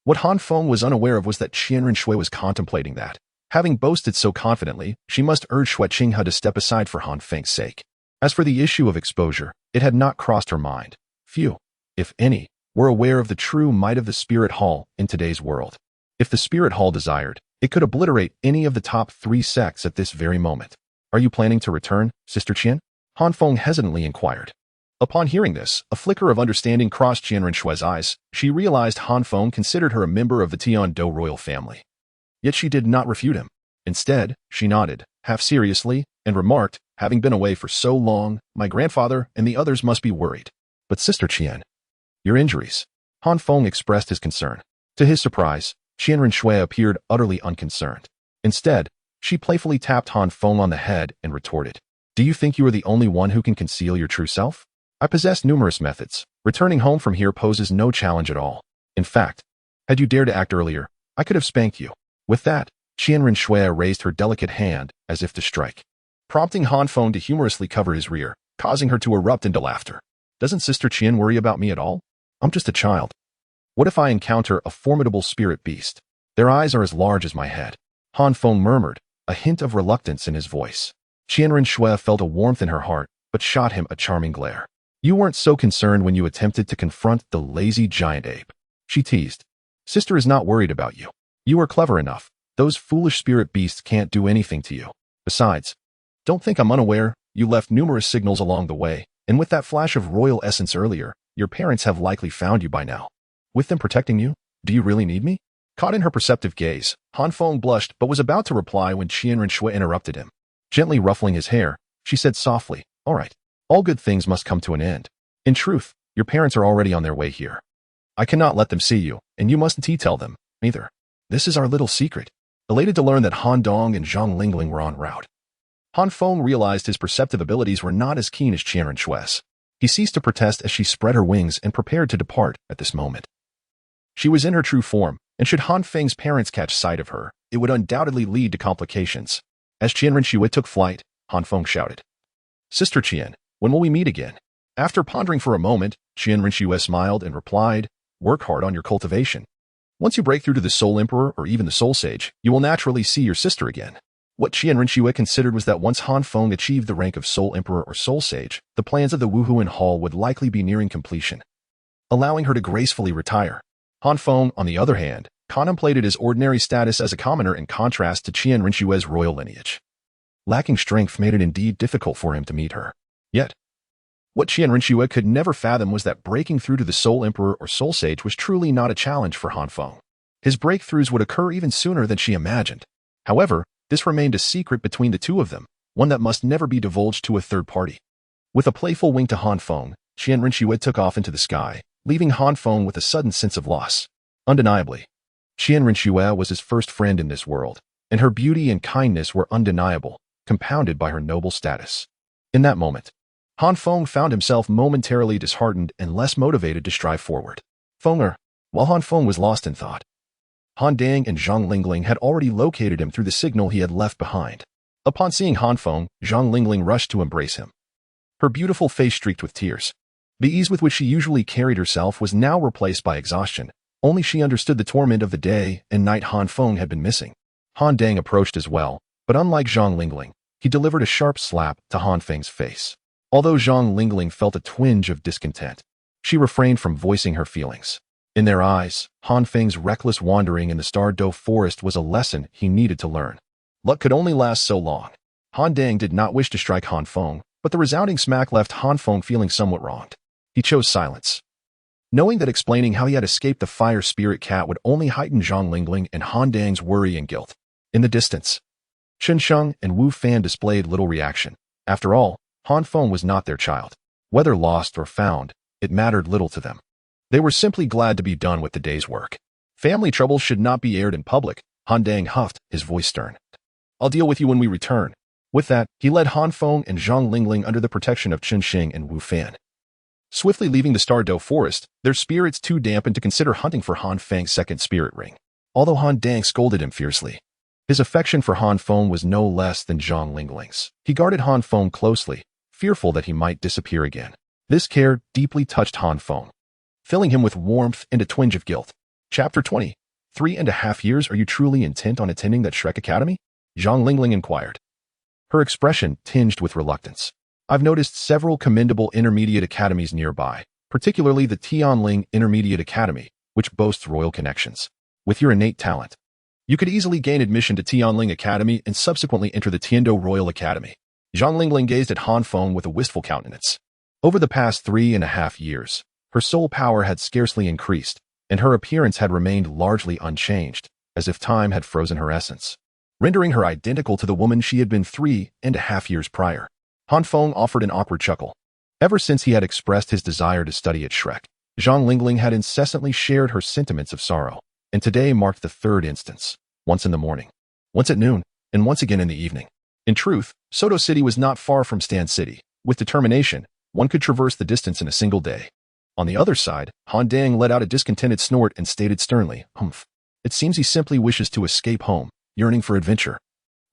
What Han Feng was unaware of was that Qian Rinxue was contemplating that. Having boasted so confidently, she must urge Xue Qinghe to step aside for Han Feng's sake. As for the issue of exposure, it had not crossed her mind. Few, if any, were aware of the true might of the Spirit Hall in today's world. If the Spirit Hall desired, it could obliterate any of the top 3 sects at this very moment. Are you planning to return, Sister Qian? Han Feng hesitantly inquired. Upon hearing this, a flicker of understanding crossed Qian Rinxue's eyes. She realized Han Feng considered her a member of the Tiando royal family. Yet she did not refute him. Instead, she nodded, half seriously, and remarked, having been away for so long, my grandfather and the others must be worried. But Sister Qian, your injuries. Han Feng expressed his concern. To his surprise, Qian Rinxue appeared utterly unconcerned. Instead, she playfully tapped Han Feng on the head and retorted, do you think you are the only one who can conceal your true self? I possess numerous methods. Returning home from here poses no challenge at all. In fact, had you dared to act earlier, I could have spanked you. With that, Qian Rinxue raised her delicate hand as if to strike, prompting Han Feng to humorously cover his rear, causing her to erupt into laughter. Doesn't Sister Qian worry about me at all? I'm just a child. What if I encounter a formidable spirit beast? Their eyes are as large as my head. Han Feng murmured, a hint of reluctance in his voice. Qian Rinxue felt a warmth in her heart, but shot him a charming glare. You weren't so concerned when you attempted to confront the lazy giant ape. She teased. Sister is not worried about you. You are clever enough. Those foolish spirit beasts can't do anything to you. Besides, don't think I'm unaware. You left numerous signals along the way, and with that flash of royal essence earlier, your parents have likely found you by now. With them protecting you, do you really need me? Caught in her perceptive gaze, Han Feng blushed but was about to reply when Qianren Shui interrupted him. Gently ruffling his hair, she said softly, "All right. All good things must come to an end. In truth, your parents are already on their way here. I cannot let them see you, and you mustn't tell them, neither. This is our little secret." Elated to learn that Han Dong and Zhang Lingling were en route, Han Feng realized his perceptive abilities were not as keen as Qianren Shui's. He ceased to protest as she spread her wings and prepared to depart at this moment. She was in her true form, and should Han Feng's parents catch sight of her, it would undoubtedly lead to complications. As Qianren Shui took flight, Han Feng shouted, "Sister Qian, when will we meet again?" After pondering for a moment, Qianren Shui smiled and replied, "Work hard on your cultivation. Once you break through to the Soul Emperor or even the Soul Sage, you will naturally see your sister again." What Qianren Shui considered was that once Han Feng achieved the rank of Soul Emperor or Soul Sage, the plans of the Wuhuan Hall would likely be nearing completion, allowing her to gracefully retire. Han Feng, on the other hand, contemplated his ordinary status as a commoner in contrast to Qianren Shui's royal lineage. Lacking strength made it indeed difficult for him to meet her. Yet, what Qianren Shui could never fathom was that breaking through to the Soul Emperor or Soul Sage was truly not a challenge for Han Feng. His breakthroughs would occur even sooner than she imagined. However, this remained a secret between the two of them, one that must never be divulged to a third party. With a playful wink to Han Feng, Qianren Shui took off into the sky, leaving Han Feng with a sudden sense of loss. Undeniably, Qianren Shui was his first friend in this world, and her beauty and kindness were undeniable, compounded by her noble status. In that moment, Han Feng found himself momentarily disheartened and less motivated to strive forward. While Han Feng was lost in thought, Han Dang and Zhang Lingling had already located him through the signal he had left behind. Upon seeing Han Feng, Zhang Lingling rushed to embrace him. Her beautiful face streaked with tears. The ease with which she usually carried herself was now replaced by exhaustion. Only she understood the torment of the day and night Han Feng had been missing. Han Dang approached as well, but unlike Zhang Lingling, he delivered a sharp slap to Han Feng's face. Although Zhang Lingling felt a twinge of discontent, she refrained from voicing her feelings. In their eyes, Han Feng's reckless wandering in the Stardo forest was a lesson he needed to learn. Luck could only last so long. Han Dang did not wish to strike Han Feng, but the resounding smack left Han Feng feeling somewhat wronged. He chose silence, knowing that explaining how he had escaped the fire spirit cat would only heighten Zhang Lingling and Han Dang's worry and guilt. In the distance, Chen Sheng and Wu Fan displayed little reaction. After all, Han Feng was not their child. Whether lost or found, it mattered little to them. They were simply glad to be done with the day's work. Family troubles should not be aired in public, Han Dang huffed, his voice stern. "I'll deal with you when we return." With that, he led Han Feng and Zhang Lingling under the protection of Chen Sheng and Wu Fan. Swiftly leaving the Stardo forest, their spirits too dampened to consider hunting for Han Feng's second spirit ring. Although Han Dang scolded him fiercely, his affection for Han Feng was no less than Zhang Lingling's. He guarded Han Feng closely, fearful that he might disappear again. This care deeply touched Han Feng, filling him with warmth and a twinge of guilt. Chapter 20. 3.5 years. Are you truly intent on attending that Shrek Academy? Zhang Lingling inquired, her expression tinged with reluctance. "I've noticed several commendable intermediate academies nearby, particularly the Tianling Intermediate Academy, which boasts royal connections. With your innate talent, you could easily gain admission to Tianling Academy and subsequently enter the Tiando Royal Academy." Zhang Lingling gazed at Han Feng with a wistful countenance. Over the past 3.5 years, her soul power had scarcely increased, and her appearance had remained largely unchanged, as if time had frozen her essence, rendering her identical to the woman she had been 3.5 years prior. Han Feng offered an awkward chuckle. Ever since he had expressed his desire to study at Shrek, Zhang Lingling had incessantly shared her sentiments of sorrow, and today marked the third instance, once in the morning, once at noon, and once again in the evening. In truth, Soto City was not far from Stand City. With determination, one could traverse the distance in a single day. On the other side, Han Dang let out a discontented snort and stated sternly, "Humph. It seems he simply wishes to escape home, yearning for adventure,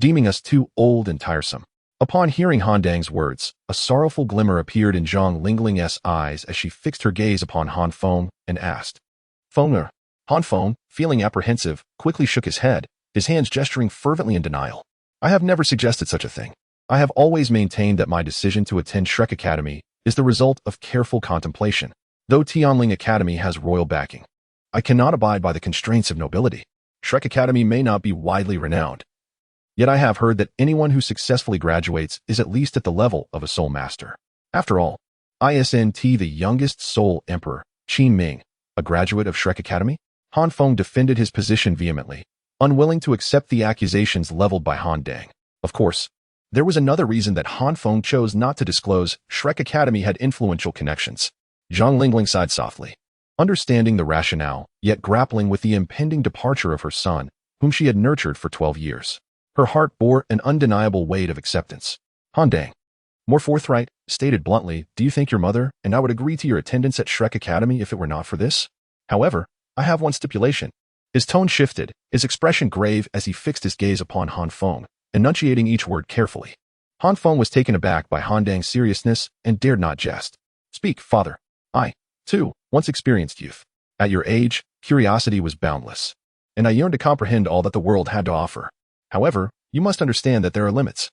deeming us too old and tiresome." Upon hearing Han Dang's words, a sorrowful glimmer appeared in Zhang Lingling's eyes as she fixed her gaze upon Han Feng and asked, "Fenger?" Han Feng, feeling apprehensive, quickly shook his head, his hands gesturing fervently in denial. "I have never suggested such a thing. I have always maintained that my decision to attend Shrek Academy is the result of careful contemplation. Though Tianling Academy has royal backing, I cannot abide by the constraints of nobility. Shrek Academy may not be widely renowned, yet I have heard that anyone who successfully graduates is at least at the level of a soul master. After all, isn't the youngest soul emperor, Qin Ming, a graduate of Shrek Academy?" Han Feng defended his position vehemently, unwilling to accept the accusations leveled by Han Dang. Of course, there was another reason that Han Feng chose not to disclose. Shrek Academy had influential connections. Zhang Lingling sighed softly. Understanding the rationale, yet grappling with the impending departure of her son, whom she had nurtured for 12 years. Her heart bore an undeniable weight of acceptance. Han Dang, more forthright, stated bluntly, do you think your mother and I would agree to your attendance at Shrek Academy if it were not for this? However, I have one stipulation. His tone shifted, his expression grave as he fixed his gaze upon Han Feng, enunciating each word carefully. Han Feng was taken aback by Han Dang's seriousness and dared not jest. Speak, father. I, too, once experienced youth. At your age, curiosity was boundless, and I yearned to comprehend all that the world had to offer. However, you must understand that there are limits.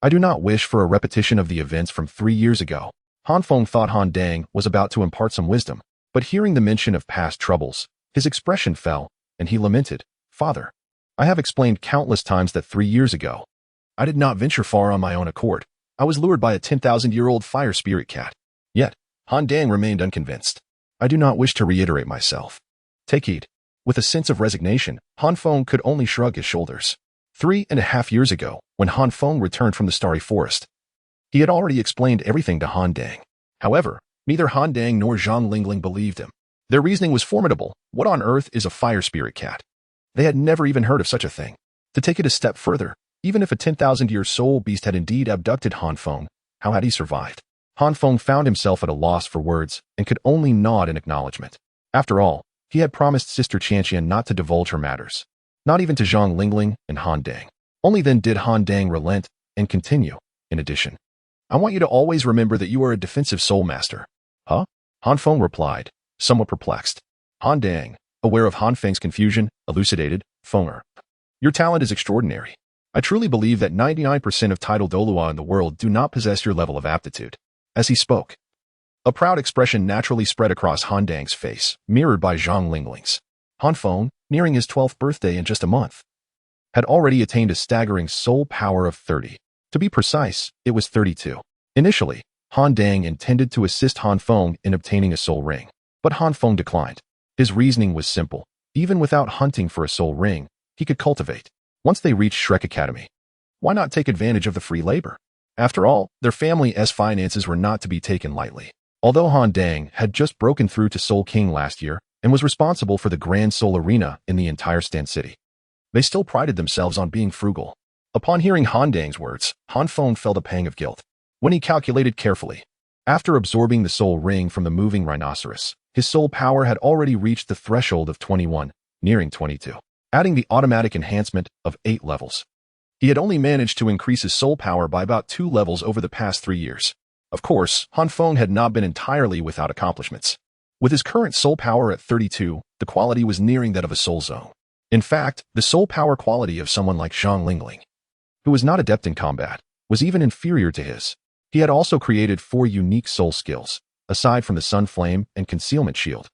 I do not wish for a repetition of the events from 3 years ago. Han Feng thought Han Dang was about to impart some wisdom, but hearing the mention of past troubles, his expression fell, and he lamented, Father, I have explained countless times that 3 years ago, I did not venture far on my own accord. I was lured by a 10,000-year-old fire spirit cat. Yet, Han Dang remained unconvinced. I do not wish to reiterate myself. Take heed. With a sense of resignation, Han Feng could only shrug his shoulders. 3.5 years ago, when Han Feng returned from the Starry Forest, he had already explained everything to Han Dang. However, neither Han Dang nor Zhang Lingling believed him. Their reasoning was formidable. What on earth is a fire spirit cat? They had never even heard of such a thing. To take it a step further, even if a 10,000-year soul beast had indeed abducted Han Feng, how had he survived? Han Feng found himself at a loss for words and could only nod in acknowledgement. After all, he had promised Sister Qianqian not to divulge her matters, not even to Zhang Lingling and Han Dang. Only then did Han Dang relent and continue. In addition, I want you to always remember that you are a defensive Soulmaster. Huh? Han Feng replied, somewhat perplexed. Han Dang, aware of Han Feng's confusion, elucidated, Fenger, your talent is extraordinary. I truly believe that 99% of title Douluo in the world do not possess your level of aptitude. As he spoke, a proud expression naturally spread across Han Dang's face, mirrored by Zhang Lingling's. Han Feng, nearing his 12th birthday in just a month, had already attained a staggering soul power of 30. To be precise, it was 32. Initially, Han Dang intended to assist Han Feng in obtaining a soul ring, but Han Feng declined. His reasoning was simple. Even without hunting for a soul ring, he could cultivate. Once they reached Shrek Academy, why not take advantage of the free labor? After all, their family's finances were not to be taken lightly. Although Han Dang had just broken through to Soul King last year and was responsible for the Grand Soul Arena in the entire Stan City, they still prided themselves on being frugal. Upon hearing Han Dang's words, Han Feng felt a pang of guilt. When he calculated carefully, after absorbing the soul ring from the moving rhinoceros, his soul power had already reached the threshold of 21, nearing 22. Adding the automatic enhancement of 8 levels, he had only managed to increase his soul power by about 2 levels over the past 3 years. Of course, Han Feng had not been entirely without accomplishments. With his current soul power at 32, the quality was nearing that of a soul zone. In fact, the soul power quality of someone like Zhang Lingling, who was not adept in combat, was even inferior to his. He had also created 4 unique soul skills, aside from the Sunflame and Concealment Shield.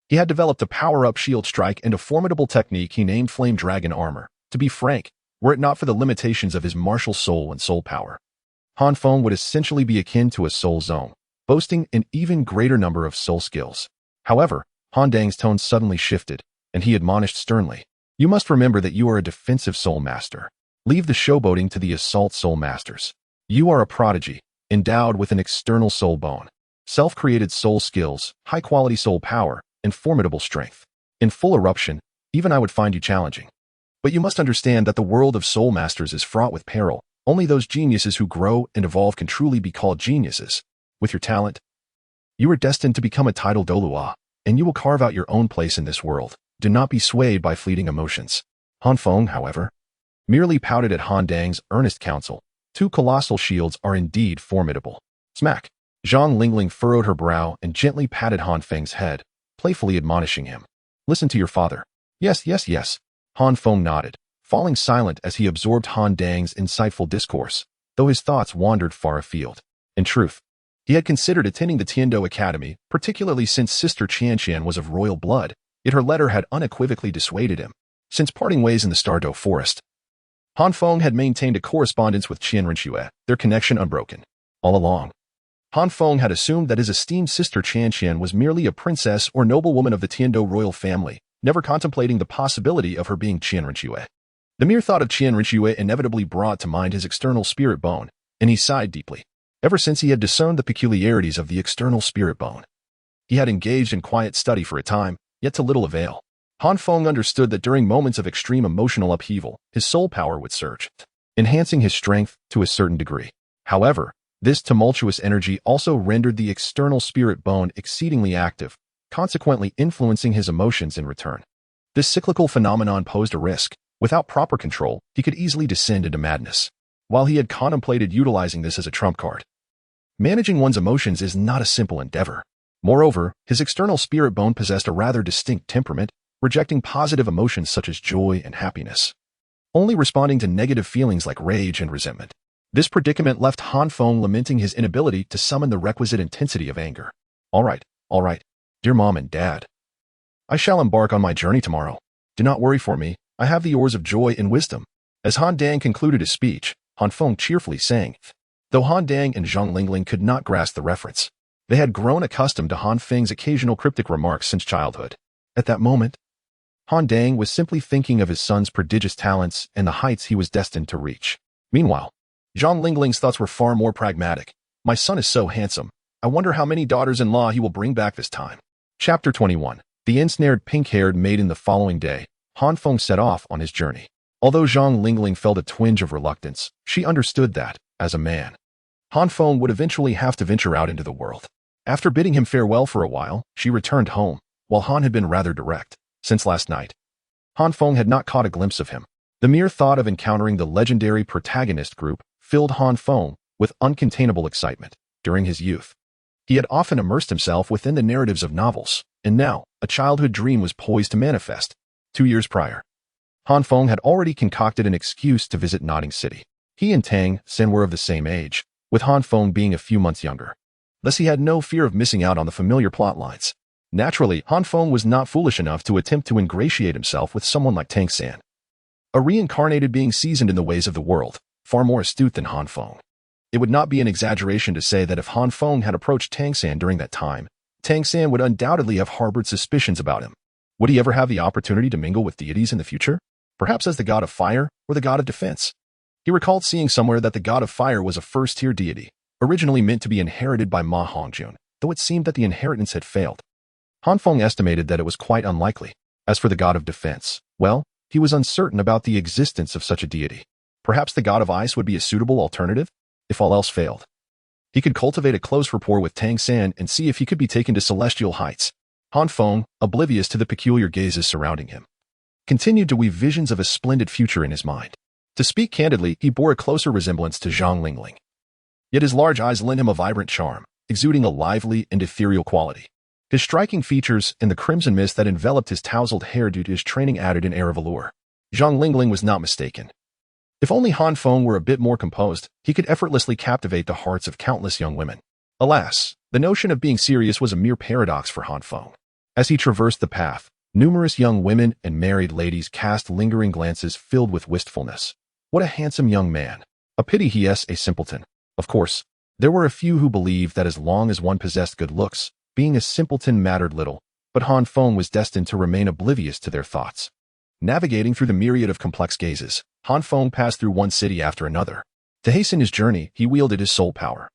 He had developed a power-up shield strike and a formidable technique he named Flame Dragon Armor. To be frank, were it not for the limitations of his martial soul and soul power, Han Feng would essentially be akin to a soul zone, boasting an even greater number of soul skills. However, Han Dang's tone suddenly shifted, and he admonished sternly, you must remember that you are a defensive soul master. Leave the showboating to the assault soul masters. You are a prodigy, endowed with an external soul bone, self-created soul skills, high-quality soul power, and formidable strength. In full eruption, even I would find you challenging. But you must understand that the world of soul masters is fraught with peril. Only those geniuses who grow and evolve can truly be called geniuses. With your talent, you are destined to become a title Douluo, and you will carve out your own place in this world. Do not be swayed by fleeting emotions. Han Feng, however, merely pouted at Han Dang's earnest counsel. 2 colossal shields are indeed formidable. Smack! Zhang Lingling furrowed her brow and gently patted Han Feng's head, playfully admonishing him. Listen to your father. Yes, yes, yes. Han Feng nodded, falling silent as he absorbed Han Dang's insightful discourse, though his thoughts wandered far afield. In truth, he had considered attending the Tiando Academy, particularly since Sister Qianqian was of royal blood, yet her letter had unequivocally dissuaded him. Since parting ways in the Stardo forest, Han Feng had maintained a correspondence with Qian Renxue, their connection unbroken. All along, Han Feng had assumed that his esteemed sister Qianqian was merely a princess or noblewoman of the Tiando royal family, never contemplating the possibility of her being Qianrenxue. The mere thought of Qianrenxue inevitably brought to mind his external spirit bone, and he sighed deeply. Ever since he had discerned the peculiarities of the external spirit bone, he had engaged in quiet study for a time, yet to little avail. Han Feng understood that during moments of extreme emotional upheaval, his soul power would surge, enhancing his strength to a certain degree. However, this tumultuous energy also rendered the external spirit bone exceedingly active, consequently influencing his emotions in return. This cyclical phenomenon posed a risk. Without proper control, he could easily descend into madness. While he had contemplated utilizing this as a trump card, managing one's emotions is not a simple endeavor. Moreover, his external spirit bone possessed a rather distinct temperament, rejecting positive emotions such as joy and happiness, only responding to negative feelings like rage and resentment. This predicament left Han Feng lamenting his inability to summon the requisite intensity of anger. All right, dear Mom and Dad. I shall embark on my journey tomorrow. Do not worry for me. I have the oars of joy and wisdom. As Han Dang concluded his speech, Han Feng cheerfully sang. Though Han Dang and Zhang Lingling could not grasp the reference, they had grown accustomed to Han Feng's occasional cryptic remarks since childhood. At that moment, Han Dang was simply thinking of his son's prodigious talents and the heights he was destined to reach. Meanwhile, Zhang Lingling's thoughts were far more pragmatic. My son is so handsome. I wonder how many daughters-in-law he will bring back this time. Chapter 21. The ensnared pink-haired maiden. The following day, Han Feng set off on his journey. Although Zhang Lingling felt a twinge of reluctance, she understood that, as a man, Han Feng would eventually have to venture out into the world. After bidding him farewell for a while, she returned home, while Han had been rather direct. Since last night, Han Feng had not caught a glimpse of him. The mere thought of encountering the legendary protagonist group filled Han Feng with uncontainable excitement. During his youth, he had often immersed himself within the narratives of novels, and now, a childhood dream was poised to manifest. 2 years prior, Han Feng had already concocted an excuse to visit Notting City. He and Tang Sen were of the same age, with Han Feng being a few months younger. Thus he had no fear of missing out on the familiar plot lines. Naturally, Han Feng was not foolish enough to attempt to ingratiate himself with someone like Tang Sen, a reincarnated being seasoned in the ways of the world, far more astute than Han Feng. It would not be an exaggeration to say that if Han Feng had approached Tang San during that time, Tang San would undoubtedly have harbored suspicions about him. Would he ever have the opportunity to mingle with deities in the future? Perhaps as the god of fire or the god of defense? He recalled seeing somewhere that the god of fire was a first-tier deity, originally meant to be inherited by Ma Hongjun, though it seemed that the inheritance had failed. Han Feng estimated that it was quite unlikely. As for the god of defense, well, he was uncertain about the existence of such a deity. Perhaps the god of ice would be a suitable alternative, if all else failed. He could cultivate a close rapport with Tang San and see if he could be taken to celestial heights. Han Feng, oblivious to the peculiar gazes surrounding him, continued to weave visions of a splendid future in his mind. To speak candidly, he bore a closer resemblance to Zhang Lingling. Yet his large eyes lent him a vibrant charm, exuding a lively and ethereal quality. His striking features and the crimson mist that enveloped his tousled hair due to his training added an air of allure. Zhang Lingling was not mistaken. If only Han Feng were a bit more composed, he could effortlessly captivate the hearts of countless young women. Alas, the notion of being serious was a mere paradox for Han Feng. As he traversed the path, numerous young women and married ladies cast lingering glances filled with wistfulness. What a handsome young man. A pity he is a simpleton. Of course, there were a few who believed that as long as one possessed good looks, being a simpleton mattered little, but Han Feng was destined to remain oblivious to their thoughts. Navigating through the myriad of complex gazes, Han Feng passed through one city after another. To hasten his journey, he wielded his soul power,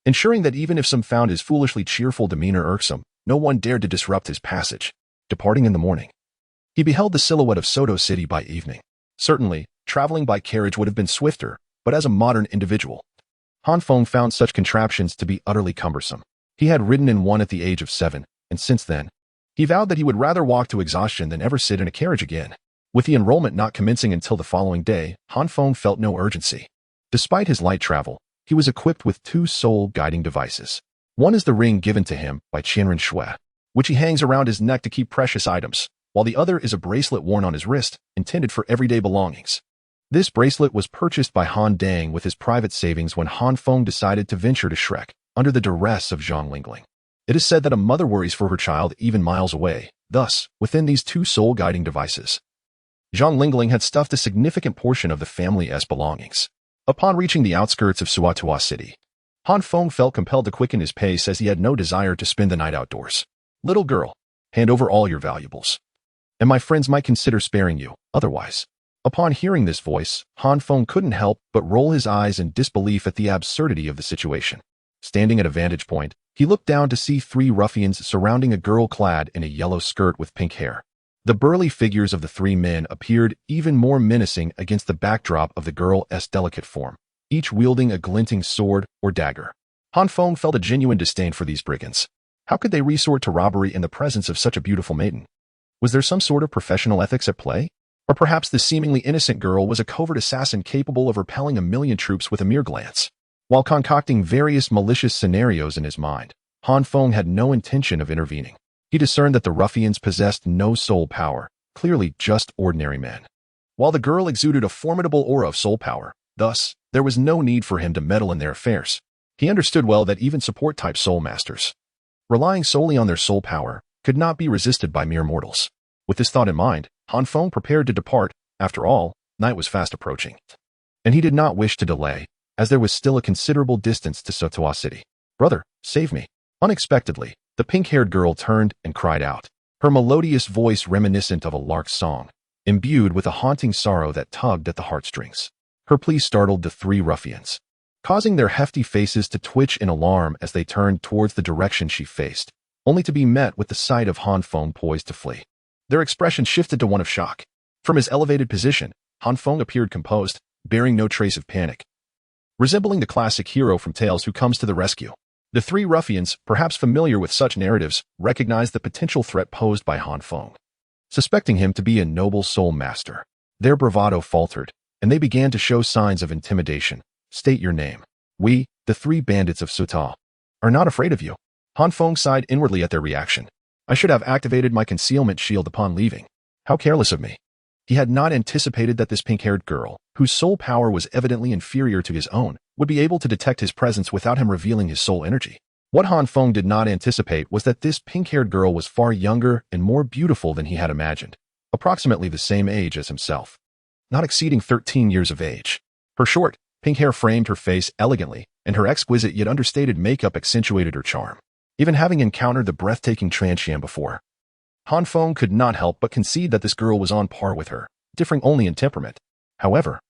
ensuring that even if some found his foolishly cheerful demeanor irksome, no one dared to disrupt his passage. Departing in the morning, he beheld the silhouette of Soto City by evening. Certainly, traveling by carriage would have been swifter, but as a modern individual, Han Feng found such contraptions to be utterly cumbersome. He had ridden in one at the age of 7, and since then, he vowed that he would rather walk to exhaustion than ever sit in a carriage again. With the enrollment not commencing until the following day, Han Feng felt no urgency. Despite his light travel, he was equipped with 2 soul-guiding devices. One is the ring given to him by Qianren Shui, which he hangs around his neck to keep precious items, while the other is a bracelet worn on his wrist, intended for everyday belongings. This bracelet was purchased by Han Dang with his private savings when Han Feng decided to venture to Shrek, under the duress of Zhang Lingling. It is said that a mother worries for her child even miles away. Thus, within these 2 soul-guiding devices, Zhang Lingling had stuffed a significant portion of the family's belongings. Upon reaching the outskirts of Suatua City, Han Feng felt compelled to quicken his pace as he had no desire to spend the night outdoors. Little girl, hand over all your valuables. and my friends might consider sparing you, otherwise. Upon hearing this voice, Han Feng couldn't help but roll his eyes in disbelief at the absurdity of the situation. Standing at a vantage point, he looked down to see 3 ruffians surrounding a girl clad in a yellow skirt with pink hair. The burly figures of the 3 men appeared even more menacing against the backdrop of the girl's delicate form, each wielding a glinting sword or dagger. Han Feng felt a genuine disdain for these brigands. How could they resort to robbery in the presence of such a beautiful maiden? Was there some sort of professional ethics at play? Or perhaps the seemingly innocent girl was a covert assassin capable of repelling a million troops with a mere glance? While concocting various malicious scenarios in his mind, Han Feng had no intention of intervening. He discerned that the ruffians possessed no soul power, clearly just ordinary men. While the girl exuded a formidable aura of soul power, thus, there was no need for him to meddle in their affairs. He understood well that even support-type soul masters, relying solely on their soul power, could not be resisted by mere mortals. With this thought in mind, Han Feng prepared to depart. After all, night was fast approaching. And he did not wish to delay, as there was still a considerable distance to Sotoa City. "Brother, save me." Unexpectedly, the pink-haired girl turned and cried out, her melodious voice reminiscent of a lark's song, imbued with a haunting sorrow that tugged at the heartstrings. Her plea startled the 3 ruffians, causing their hefty faces to twitch in alarm as they turned towards the direction she faced, only to be met with the sight of Han Feng poised to flee. Their expression shifted to one of shock. From his elevated position, Han Feng appeared composed, bearing no trace of panic, resembling the classic hero from tales who comes to the rescue. The 3 ruffians, perhaps familiar with such narratives, recognized the potential threat posed by Han Feng. Suspecting him to be a noble soul master, their bravado faltered, and they began to show signs of intimidation. "State your name. We, the 3 bandits of Sotoa, are not afraid of you." Han Feng sighed inwardly at their reaction. "I should have activated my concealment shield upon leaving. How careless of me." He had not anticipated that this pink-haired girl, whose soul power was evidently inferior to his own, would be able to detect his presence without him revealing his soul energy. What Han Feng did not anticipate was that this pink-haired girl was far younger and more beautiful than he had imagined, approximately the same age as himself, not exceeding 13 years of age. Her short, pink hair framed her face elegantly, and her exquisite yet understated makeup accentuated her charm. Even having encountered the breathtaking Transhian before, Han Feng could not help but concede that this girl was on par with her, differing only in temperament. However,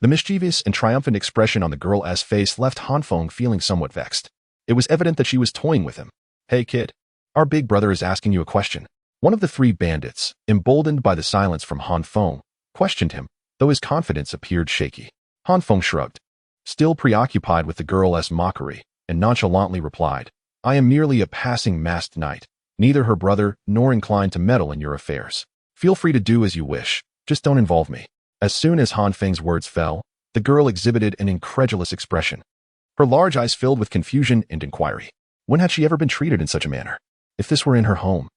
the mischievous and triumphant expression on the girl's face left Han Feng feeling somewhat vexed. It was evident that she was toying with him. "Hey kid, our big brother is asking you a question." One of the 3 bandits, emboldened by the silence from Han Feng, questioned him, though his confidence appeared shaky. Han Feng shrugged, still preoccupied with the girl's mockery, and nonchalantly replied, "I am merely a passing masked knight, neither her brother nor inclined to meddle in your affairs. Feel free to do as you wish, just don't involve me." As soon as Han Feng's words fell, the girl exhibited an incredulous expression. Her large eyes filled with confusion and inquiry. When had she ever been treated in such a manner? If this were in her home,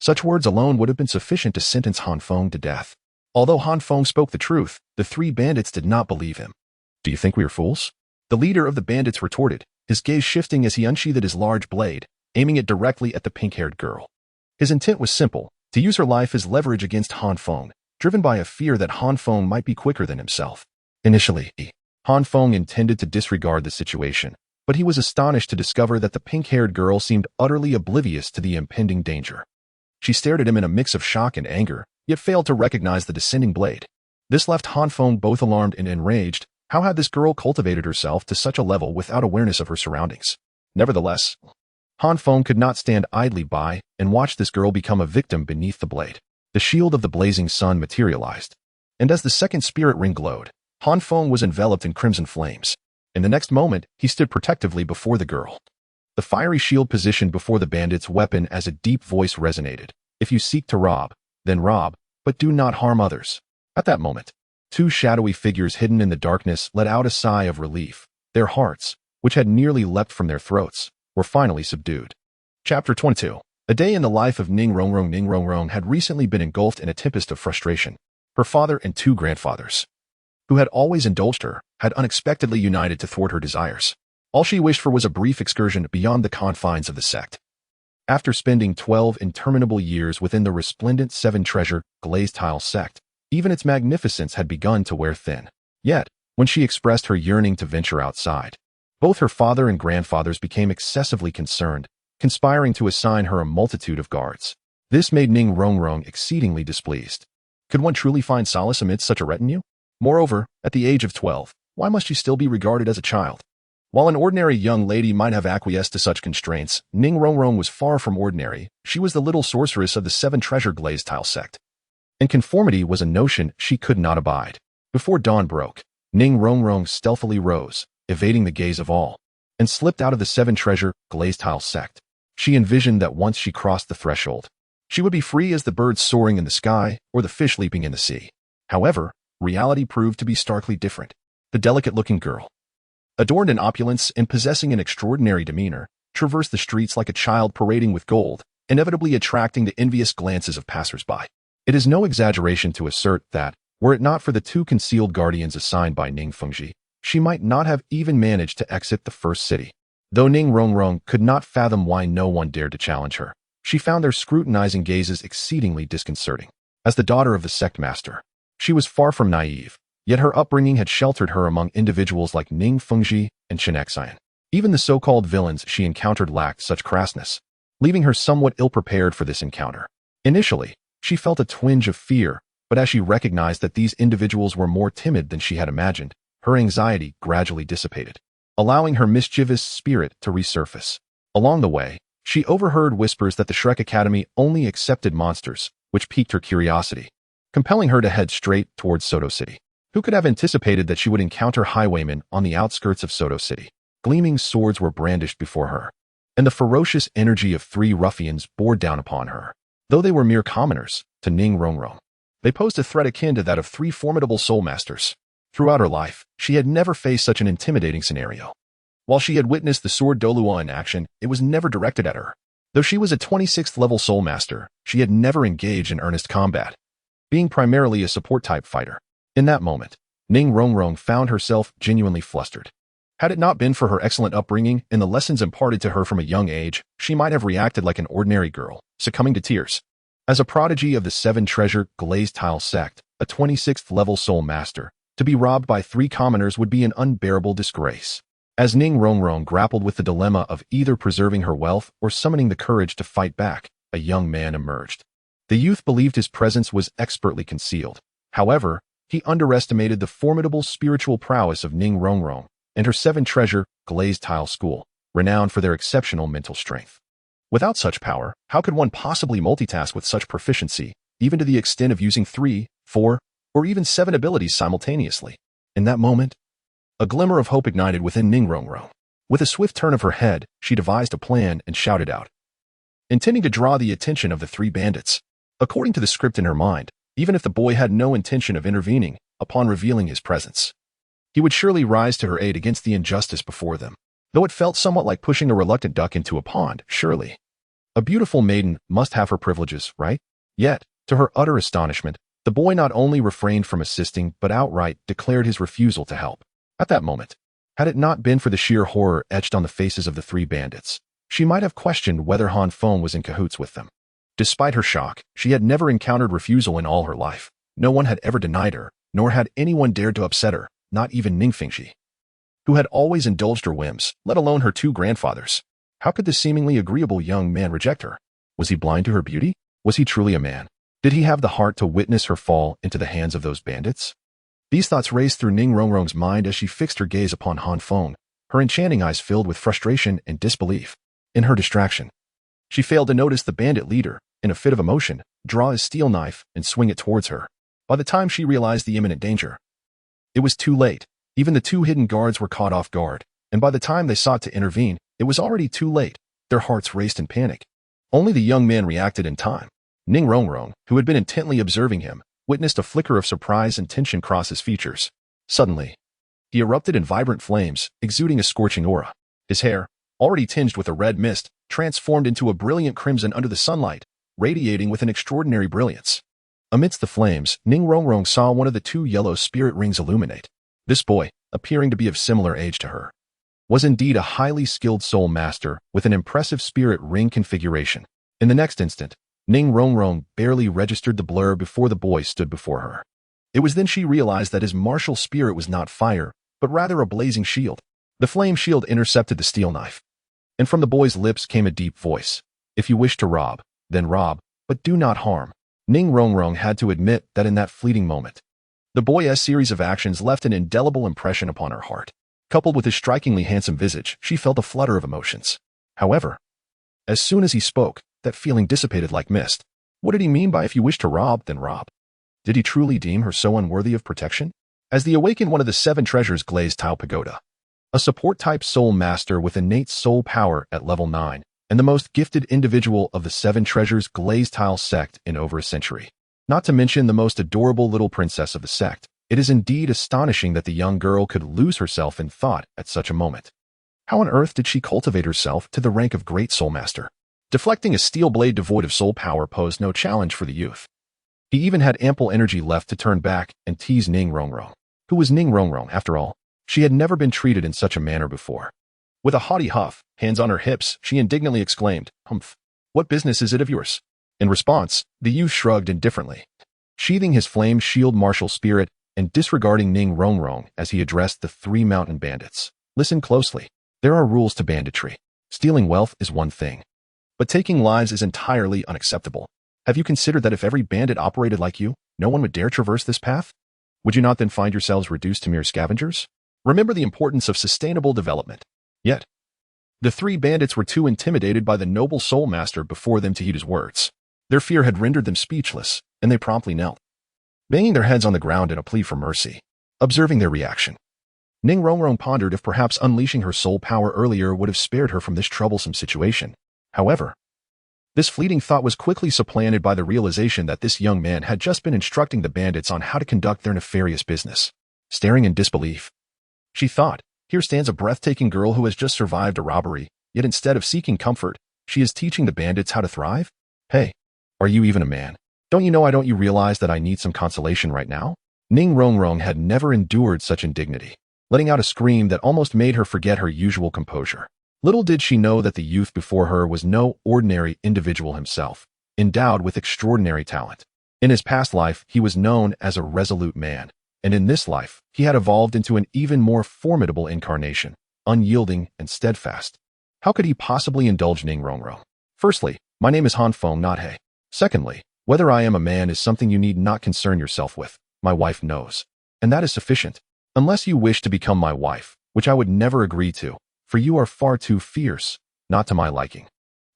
such words alone would have been sufficient to sentence Han Feng to death. Although Han Feng spoke the truth, the 3 bandits did not believe him. "Do you think we are fools?" The leader of the bandits retorted, his gaze shifting as he unsheathed his large blade, aiming it directly at the pink-haired girl. His intent was simple, to use her life as leverage against Han Feng, driven by a fear that Han Feng might be quicker than himself. Initially, Han Feng intended to disregard the situation, but he was astonished to discover that the pink-haired girl seemed utterly oblivious to the impending danger. She stared at him in a mix of shock and anger, yet failed to recognize the descending blade. This left Han Feng both alarmed and enraged. How had this girl cultivated herself to such a level without awareness of her surroundings? Nevertheless, Han Feng could not stand idly by and watch this girl become a victim beneath the blade. The shield of the blazing sun materialized, and as the second spirit ring glowed, Han Feng was enveloped in crimson flames. In the next moment, he stood protectively before the girl. The fiery shield positioned before the bandit's weapon as a deep voice resonated. "If you seek to rob, then rob, but do not harm others." At that moment, 2 shadowy figures hidden in the darkness let out a sigh of relief. Their hearts, which had nearly leapt from their throats, were finally subdued. Chapter 22. A day in the life of Ning Rongrong. Ning Rongrong had recently been engulfed in a tempest of frustration. Her father and 2 grandfathers, who had always indulged her, had unexpectedly united to thwart her desires. All she wished for was a brief excursion beyond the confines of the sect. After spending 12 interminable years within the resplendent 7-treasure glazed tile sect, even its magnificence had begun to wear thin. Yet, when she expressed her yearning to venture outside, both her father and grandfathers became excessively concerned, conspiring to assign her a multitude of guards. This made Ning Rongrong exceedingly displeased. Could one truly find solace amidst such a retinue? Moreover, at the age of 12, why must she still be regarded as a child? While an ordinary young lady might have acquiesced to such constraints, Ning Rongrong was far from ordinary. She was the little sorceress of the Seven Treasure Glazed Tile sect. And conformity was a notion she could not abide. Before dawn broke, Ning Rongrong stealthily rose, evading the gaze of all, and slipped out of the Seven Treasure Glazed Tile sect. She envisioned that once she crossed the threshold, she would be free as the birds soaring in the sky or the fish leaping in the sea. However, reality proved to be starkly different. The delicate-looking girl, adorned in opulence and possessing an extraordinary demeanor, traversed the streets like a child parading with gold, inevitably attracting the envious glances of passers-by. It is no exaggeration to assert that, were it not for the two concealed guardians assigned by Ning Fengji, she might not have even managed to exit the first city. Though Ning Rongrong could not fathom why no one dared to challenge her, she found their scrutinizing gazes exceedingly disconcerting. As the daughter of the sect master, she was far from naive, yet her upbringing had sheltered her among individuals like Ning Fengji and Chen Xian. Even the so-called villains she encountered lacked such crassness, leaving her somewhat ill-prepared for this encounter. Initially, she felt a twinge of fear, but as she recognized that these individuals were more timid than she had imagined, her anxiety gradually dissipated, allowing her mischievous spirit to resurface. Along the way, she overheard whispers that the Shrek Academy only accepted monsters, which piqued her curiosity, compelling her to head straight towards Soto City. Who could have anticipated that she would encounter highwaymen on the outskirts of Soto City? Gleaming swords were brandished before her, and the ferocious energy of three ruffians bore down upon her. Though they were mere commoners, to Ning Rongrong, they posed a threat akin to that of three formidable Soulmasters. Throughout her life, she had never faced such an intimidating scenario. While she had witnessed the sword Douluo in action, it was never directed at her. Though she was a 26th level Soulmaster, she had never engaged in earnest combat, being primarily a support-type fighter. In that moment, Ning Rongrong found herself genuinely flustered. Had it not been for her excellent upbringing and the lessons imparted to her from a young age, she might have reacted like an ordinary girl, succumbing to tears. As a prodigy of the Seven Treasure Glazed Tile sect, a 26th level Soulmaster, to be robbed by three commoners would be an unbearable disgrace. As Ning Rongrong grappled with the dilemma of either preserving her wealth or summoning the courage to fight back, a young man emerged. The youth believed his presence was expertly concealed. However, he underestimated the formidable spiritual prowess of Ning Rongrong and her Seven Treasure Glazed Tile school, renowned for their exceptional mental strength. Without such power, how could one possibly multitask with such proficiency, even to the extent of using 3, 4, or even 7 abilities simultaneously? In that moment, a glimmer of hope ignited within Ning Rongrong. With a swift turn of her head, she devised a plan and shouted out, intending to draw the attention of the three bandits. According to the script in her mind, even if the boy had no intention of intervening, upon revealing his presence, he would surely rise to her aid against the injustice before them. Though it felt somewhat like pushing a reluctant duck into a pond, surely. A beautiful maiden must have her privileges, right? Yet, to her utter astonishment, the boy not only refrained from assisting but outright declared his refusal to help. At that moment, had it not been for the sheer horror etched on the faces of the three bandits, she might have questioned whether Han Feng was in cahoots with them. Despite her shock, she had never encountered refusal in all her life. No one had ever denied her, nor had anyone dared to upset her, not even Ning Fengji, who had always indulged her whims, let alone her two grandfathers. How could the seemingly agreeable young man reject her? Was he blind to her beauty? Was he truly a man? Did he have the heart to witness her fall into the hands of those bandits? These thoughts raced through Ning Rongrong's mind as she fixed her gaze upon Han Feng, her enchanting eyes filled with frustration and disbelief. In her distraction, she failed to notice the bandit leader, in a fit of emotion, draw his steel knife and swing it towards her. By the time she realized the imminent danger, it was too late. Even the two hidden guards were caught off guard, and by the time they sought to intervene, it was already too late. Their hearts raced in panic. Only the young man reacted in time. Ning Rongrong, who had been intently observing him, witnessed a flicker of surprise and tension cross his features. Suddenly, he erupted in vibrant flames, exuding a scorching aura. His hair, already tinged with a red mist, transformed into a brilliant crimson under the sunlight, radiating with an extraordinary brilliance. Amidst the flames, Ning Rongrong saw one of the two yellow spirit rings illuminate. This boy, appearing to be of similar age to her, was indeed a highly skilled soul master with an impressive spirit ring configuration. In the next instant, Ning Rongrong barely registered the blur before the boy stood before her. It was then she realized that his martial spirit was not fire, but rather a blazing shield. The flame shield intercepted the steel knife, and from the boy's lips came a deep voice. If you wish to rob, then rob, but do not harm. Ning Rongrong had to admit that in that fleeting moment, the boy's series of actions left an indelible impression upon her heart. Coupled with his strikingly handsome visage, she felt a flutter of emotions. However, as soon as he spoke, that feeling dissipated like mist. What did he mean by if you wish to rob, then rob? Did he truly deem her so unworthy of protection? As the awakened one of the 7 treasures glazed tile pagoda, a support-type soul master with innate soul power at level 9, and the most gifted individual of the 7 treasures glazed tile sect in over a century. Not to mention the most adorable little princess of the sect, it is indeed astonishing that the young girl could lose herself in thought at such a moment. How on earth did she cultivate herself to the rank of Great Soul Master? Deflecting a steel blade devoid of soul power posed no challenge for the youth. He even had ample energy left to turn back and tease Ning Rongrong. Who was Ning Rongrong, after all? She had never been treated in such a manner before. With a haughty huff, hands on her hips, she indignantly exclaimed, "Humph! What business is it of yours?" In response, the youth shrugged indifferently, sheathing his flame shield martial spirit and disregarding Ning Rongrong as he addressed the 3 mountain bandits. Listen closely. There are rules to banditry. Stealing wealth is one thing, but taking lives is entirely unacceptable. Have you considered that if every bandit operated like you, no one would dare traverse this path? Would you not then find yourselves reduced to mere scavengers? Remember the importance of sustainable development. Yet, the 3 bandits were too intimidated by the noble soul master before them to heed his words. Their fear had rendered them speechless, and they promptly knelt, banging their heads on the ground in a plea for mercy. Observing their reaction, Ning Rongrong pondered if perhaps unleashing her soul power earlier would have spared her from this troublesome situation. However, this fleeting thought was quickly supplanted by the realization that this young man had just been instructing the bandits on how to conduct their nefarious business. Staring in disbelief, she thought, here stands a breathtaking girl who has just survived a robbery, yet instead of seeking comfort, she is teaching the bandits how to thrive? Hey, are you even a man? Don't you realize that I need some consolation right now? Ning Rongrong had never endured such indignity, letting out a scream that almost made her forget her usual composure. Little did she know that the youth before her was no ordinary individual himself, endowed with extraordinary talent. In his past life, he was known as a resolute man, and in this life, he had evolved into an even more formidable incarnation, unyielding and steadfast. How could he possibly indulge Ning Rongrong? Firstly, my name is Han Feng, not He. Secondly, whether I am a man is something you need not concern yourself with. My wife knows. And that is sufficient. Unless you wish to become my wife, which I would never agree to, for you are far too fierce, not to my liking.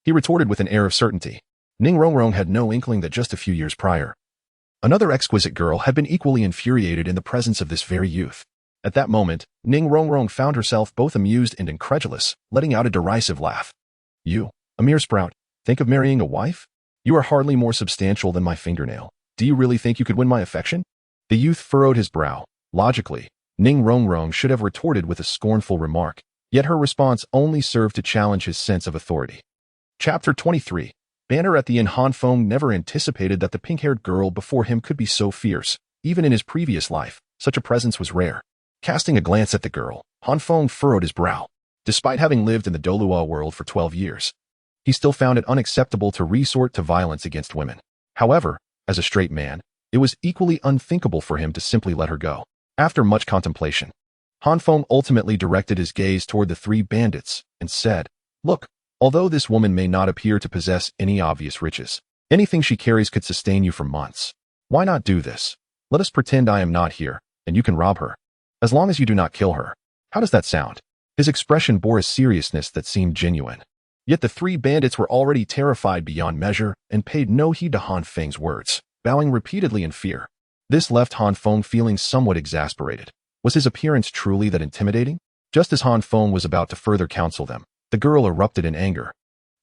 He retorted with an air of certainty. Ning Rongrong had no inkling that just a few years prior, another exquisite girl had been equally infuriated in the presence of this very youth. At that moment, Ning Rongrong found herself both amused and incredulous, letting out a derisive laugh. You, a mere sprout, think of marrying a wife? You are hardly more substantial than my fingernail. Do you really think you could win my affection? The youth furrowed his brow. Logically, Ning Rongrong should have retorted with a scornful remark, yet her response only served to challenge his sense of authority. Chapter 23. Banner at the inn. Han Feng never anticipated that the pink-haired girl before him could be so fierce. Even in his previous life, such a presence was rare. Casting a glance at the girl, Han Feng furrowed his brow. Despite having lived in the Douluo world for 12 years, he still found it unacceptable to resort to violence against women. However, as a straight man, it was equally unthinkable for him to simply let her go. After much contemplation, Han Feng ultimately directed his gaze toward the 3 bandits and said, "Look, although this woman may not appear to possess any obvious riches, anything she carries could sustain you for months. Why not do this? Let us pretend I am not here, and you can rob her. As long as you do not kill her. How does that sound?" His expression bore a seriousness that seemed genuine. Yet the 3 bandits were already terrified beyond measure and paid no heed to Han Feng's words, bowing repeatedly in fear. This left Han Feng feeling somewhat exasperated. Was his appearance truly that intimidating? Just as Han Feng was about to further counsel them, the girl erupted in anger,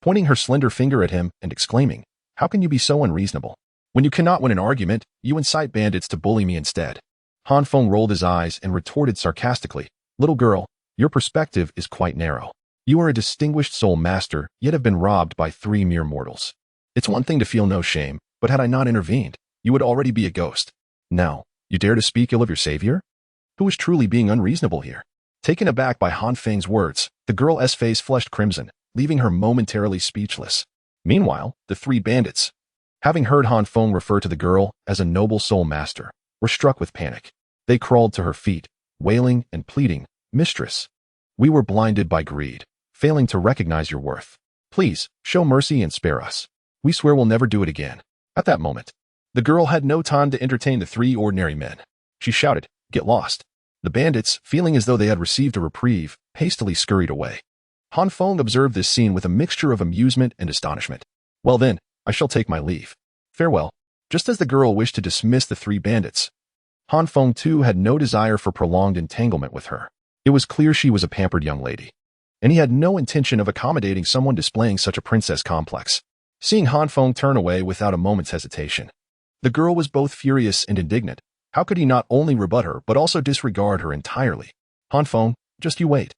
pointing her slender finger at him and exclaiming, "How can you be so unreasonable? When you cannot win an argument, you incite bandits to bully me instead." Han Feng rolled his eyes and retorted sarcastically, "Little girl, your perspective is quite narrow. You are a distinguished soul master, yet have been robbed by 3 mere mortals. It's one thing to feel no shame, but had I not intervened, you would already be a ghost. Now, you dare to speak ill of your savior? Who is truly being unreasonable here?" Taken aback by Han Feng's words, the girl's face flushed crimson, leaving her momentarily speechless. Meanwhile, the 3 bandits, having heard Han Feng refer to the girl as a noble soul master, were struck with panic. They crawled to her feet, wailing and pleading, "Mistress, we were blinded by greed, failing to recognize your worth. Please, show mercy and spare us." We swear we'll never do it again. At that moment, the girl had no time to entertain the three ordinary men. She shouted, "Get lost." The bandits, feeling as though they had received a reprieve, hastily scurried away. Han Feng observed this scene with a mixture of amusement and astonishment. "Well then, I shall take my leave. Farewell." Just as the girl wished to dismiss the three bandits, Han Feng too had no desire for prolonged entanglement with her. It was clear she was a pampered young lady, and he had no intention of accommodating someone displaying such a princess complex. Seeing Han Feng turn away without a moment's hesitation, the girl was both furious and indignant. How could he not only rebut her, but also disregard her entirely? "Han Feng, just you wait.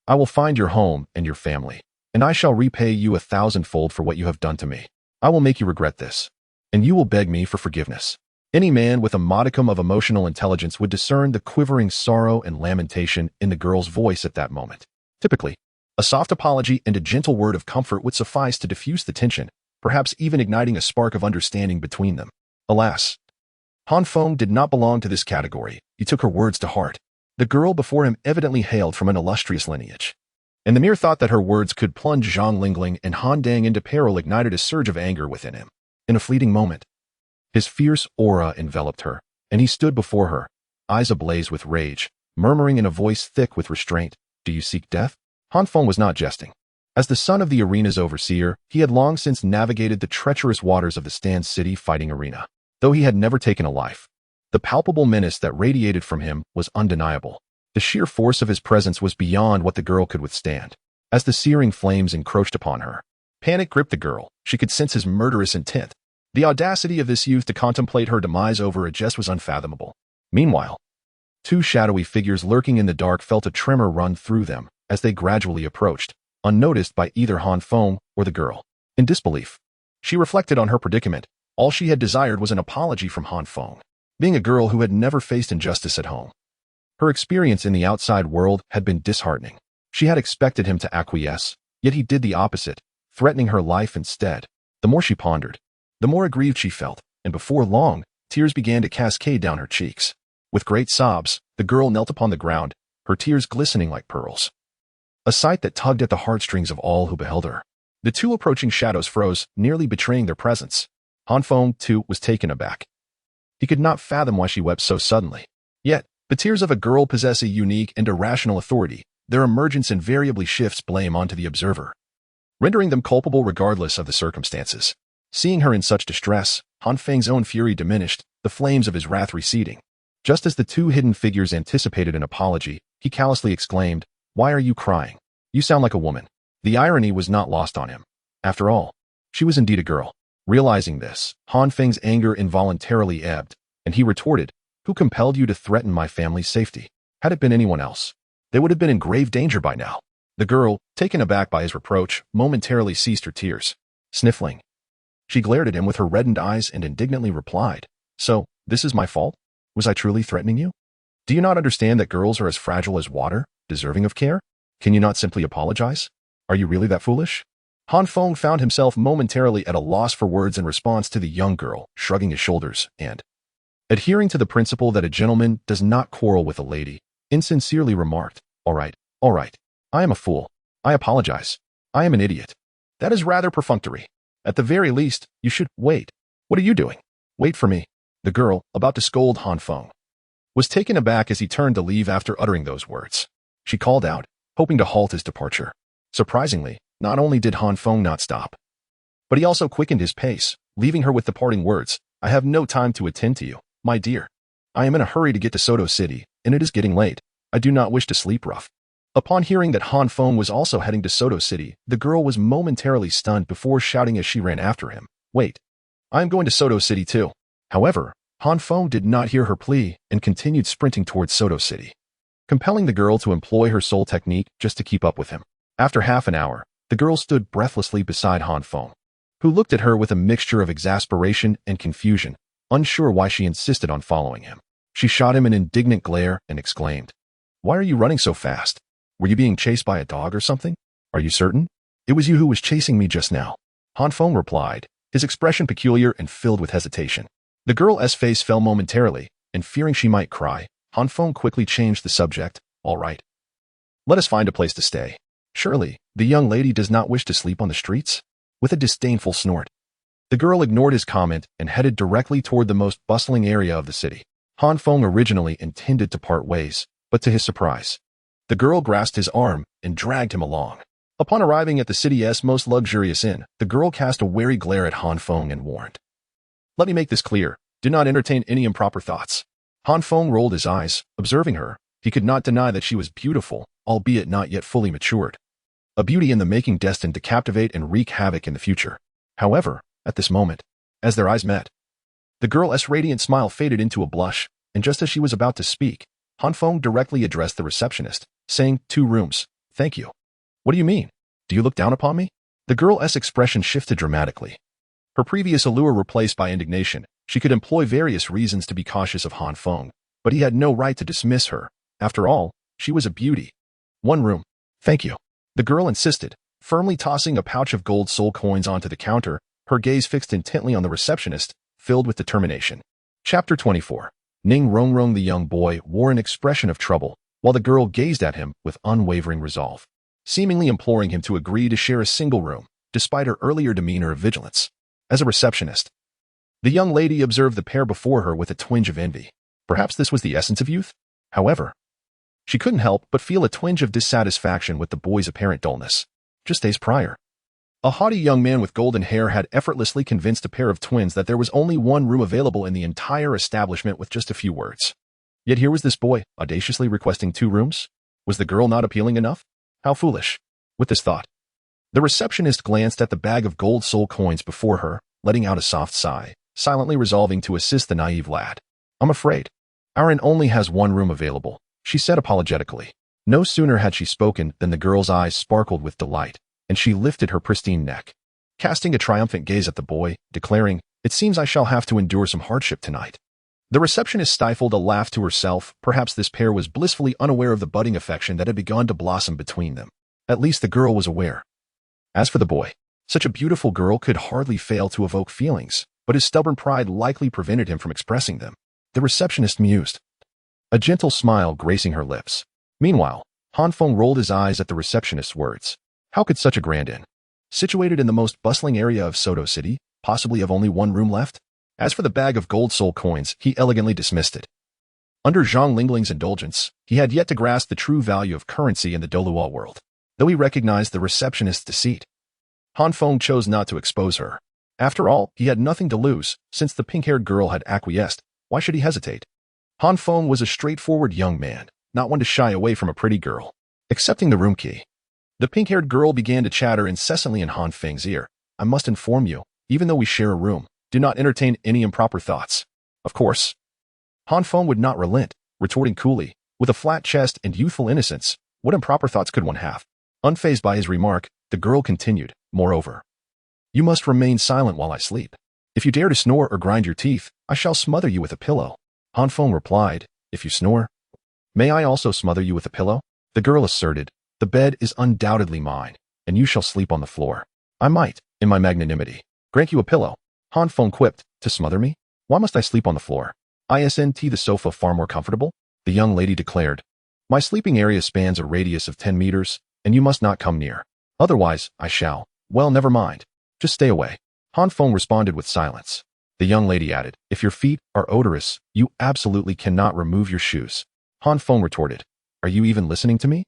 I will find your home and your family, and I shall repay you 1,000-fold for what you have done to me. I will make you regret this, and you will beg me for forgiveness." Any man with a modicum of emotional intelligence would discern the quivering sorrow and lamentation in the girl's voice at that moment. Typically, a soft apology and a gentle word of comfort would suffice to diffuse the tension, perhaps even igniting a spark of understanding between them. Alas, Han Feng did not belong to this category. He took her words to heart. The girl before him evidently hailed from an illustrious lineage, and the mere thought that her words could plunge Zhang Lingling and Han Dang into peril ignited a surge of anger within him. In a fleeting moment, his fierce aura enveloped her, and he stood before her, eyes ablaze with rage, murmuring in a voice thick with restraint, "Do you seek death?" Han Feng was not jesting. As the son of the arena's overseer, he had long since navigated the treacherous waters of the Stand City fighting arena. Though he had never taken a life, the palpable menace that radiated from him was undeniable. The sheer force of his presence was beyond what the girl could withstand. As the searing flames encroached upon her, panic gripped the girl. She could sense his murderous intent. The audacity of this youth to contemplate her demise over a jest was unfathomable. Meanwhile, two shadowy figures lurking in the dark felt a tremor run through them as they gradually approached, unnoticed by either Han Feng or the girl. In disbelief, she reflected on her predicament. All she had desired was an apology from Han Feng. Being a girl who had never faced injustice at home, her experience in the outside world had been disheartening. She had expected him to acquiesce, yet he did the opposite, threatening her life instead. The more she pondered, the more aggrieved she felt, and before long, tears began to cascade down her cheeks. With great sobs, the girl knelt upon the ground, her tears glistening like pearls. A sight that tugged at the heartstrings of all who beheld her. The two approaching shadows froze, nearly betraying their presence. Han Feng, too, was taken aback. He could not fathom why she wept so suddenly. Yet, the tears of a girl possess a unique and irrational authority. Their emergence invariably shifts blame onto the observer, rendering them culpable regardless of the circumstances. Seeing her in such distress, Han Feng's own fury diminished, the flames of his wrath receding. Just as the two hidden figures anticipated an apology, he callously exclaimed, "Why are you crying? You sound like a woman." The irony was not lost on him. After all, she was indeed a girl. Realizing this, Han Feng's anger involuntarily ebbed, and he retorted, "Who compelled you to threaten my family's safety? Had it been anyone else, they would have been in grave danger by now." The girl, taken aback by his reproach, momentarily ceased her tears. Sniffling, she glared at him with her reddened eyes and indignantly replied, "So, this is my fault? Was I truly threatening you? Do you not understand that girls are as fragile as water, deserving of care? Can you not simply apologize? Are you really that foolish?" Han Feng found himself momentarily at a loss for words in response to the young girl, shrugging his shoulders and, adhering to the principle that a gentleman does not quarrel with a lady, insincerely remarked, all right. I am a fool. I apologize. I am an idiot. That is rather perfunctory. At the very least, you should wait. What are you doing? Wait for me." The girl, about to scold Han Feng, was taken aback as he turned to leave after uttering those words. She called out, hoping to halt his departure. Surprisingly, not only did Han Feng not stop, but he also quickened his pace, leaving her with the parting words, "I have no time to attend to you, my dear. I am in a hurry to get to Soto City, and it is getting late. I do not wish to sleep rough." Upon hearing that Han Feng was also heading to Soto City, the girl was momentarily stunned before shouting as she ran after him, "Wait, I am going to Soto City too." However, Han Feng did not hear her plea and continued sprinting towards Soto City, compelling the girl to employ her soul technique just to keep up with him. After half an hour, the girl stood breathlessly beside Han Feng, who looked at her with a mixture of exasperation and confusion, unsure why she insisted on following him. She shot him an indignant glare and exclaimed, "Why are you running so fast? Were you being chased by a dog or something? Are you certain? It was you who was chasing me just now." Han Feng replied, his expression peculiar and filled with hesitation. The girl's face fell momentarily, and fearing she might cry, Han Feng quickly changed the subject. "All right. Let us find a place to stay. Surely, the young lady does not wish to sleep on the streets?" With a disdainful snort, The girl ignored his comment and headed directly toward the most bustling area of the city. Han Feng originally intended to part ways, but to his surprise, the girl grasped his arm and dragged him along. Upon arriving at the city's most luxurious inn, the girl cast a wary glare at Han Feng and warned, "Let me make this clear. Do not entertain any improper thoughts." Han Feng rolled his eyes, observing her. He could not deny that she was beautiful, albeit not yet fully matured. A beauty in the making destined to captivate and wreak havoc in the future. However, at this moment, as their eyes met, the girl's radiant smile faded into a blush, and just as she was about to speak, Han Feng directly addressed the receptionist, saying, "2 rooms, thank you." "What do you mean? Do you look down upon me?" The girl's expression shifted dramatically. Her previous allure replaced by indignation. She could employ various reasons to be cautious of Han Feng, but he had no right to dismiss her. After all, she was a beauty. "1 room, thank you," the girl insisted, firmly tossing a pouch of gold soul coins onto the counter, her gaze fixed intently on the receptionist, filled with determination. Chapter 24. Ning Rongrong. The young boy wore an expression of trouble, while the girl gazed at him with unwavering resolve, seemingly imploring him to agree to share a single room, despite her earlier demeanor of vigilance. As a receptionist, the young lady observed the pair before her with a twinge of envy. Perhaps this was the essence of youth? However, she couldn't help but feel a twinge of dissatisfaction with the boy's apparent dullness. Just days prior, a haughty young man with golden hair had effortlessly convinced a pair of twins that there was only 1 room available in the entire establishment with just a few words. Yet here was this boy, audaciously requesting 2 rooms? Was the girl not appealing enough? How foolish. With this thought, the receptionist glanced at the bag of gold soul coins before her, letting out a soft sigh, silently resolving to assist the naive lad. "I'm afraid our inn only has 1 room available," she said apologetically. No sooner had she spoken than the girl's eyes sparkled with delight, and she lifted her pristine neck, casting a triumphant gaze at the boy, declaring, "It seems I shall have to endure some hardship tonight." The receptionist stifled a laugh to herself. Perhaps this pair was blissfully unaware of the budding affection that had begun to blossom between them. At least the girl was aware. As for the boy, such a beautiful girl could hardly fail to evoke feelings, but his stubborn pride likely prevented him from expressing them. The receptionist mused, a gentle smile gracing her lips. Meanwhile, Han Feng rolled his eyes at the receptionist's words. How could such a grand inn, situated in the most bustling area of Soto City, possibly have only 1 room left? As for the bag of gold soul coins, he elegantly dismissed it. Under Zhang Lingling's indulgence, he had yet to grasp the true value of currency in the Douluo world. Though he recognized the receptionist's deceit, Han Feng chose not to expose her. After all, he had nothing to lose. Since the pink-haired girl had acquiesced, why should he hesitate? Han Feng was a straightforward young man, not one to shy away from a pretty girl. Accepting the room key, the pink-haired girl began to chatter incessantly in Han Feng's ear. "I must inform you, even though we share a room, do not entertain any improper thoughts." Of course, Han Feng would not relent, retorting coolly, with a flat chest and youthful innocence, what improper thoughts could one have? Unfazed by his remark, the girl continued, "Moreover, you must remain silent while I sleep. If you dare to snore or grind your teeth, I shall smother you with a pillow." Han Feng replied, "If you snore, may I also smother you with a pillow?" The girl asserted, "The bed is undoubtedly mine, and you shall sleep on the floor. I might, in my magnanimity, grant you a pillow." Han Feng quipped, "To smother me? Why must I sleep on the floor? Isn't the sofa far more comfortable?" The young lady declared, "My sleeping area spans a radius of 10 meters, and you must not come near. Otherwise, I shall. Well, never mind. Just stay away." Han Feng responded with silence. The young lady added, "If your feet are odorous, you absolutely cannot remove your shoes." Han Feng retorted, "Are you even listening to me?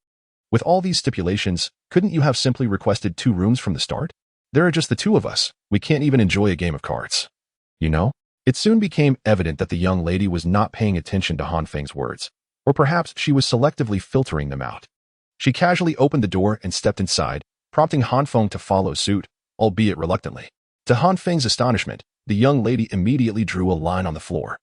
With all these stipulations, couldn't you have simply requested 2 rooms from the start? There are just the 2 of us. We can't even enjoy a game of cards." You know? It soon became evident that the young lady was not paying attention to Han Feng's words, or perhaps she was selectively filtering them out. She casually opened the door and stepped inside, prompting Han Feng to follow suit, albeit reluctantly. To Han Feng's astonishment, the young lady immediately drew a line on the floor,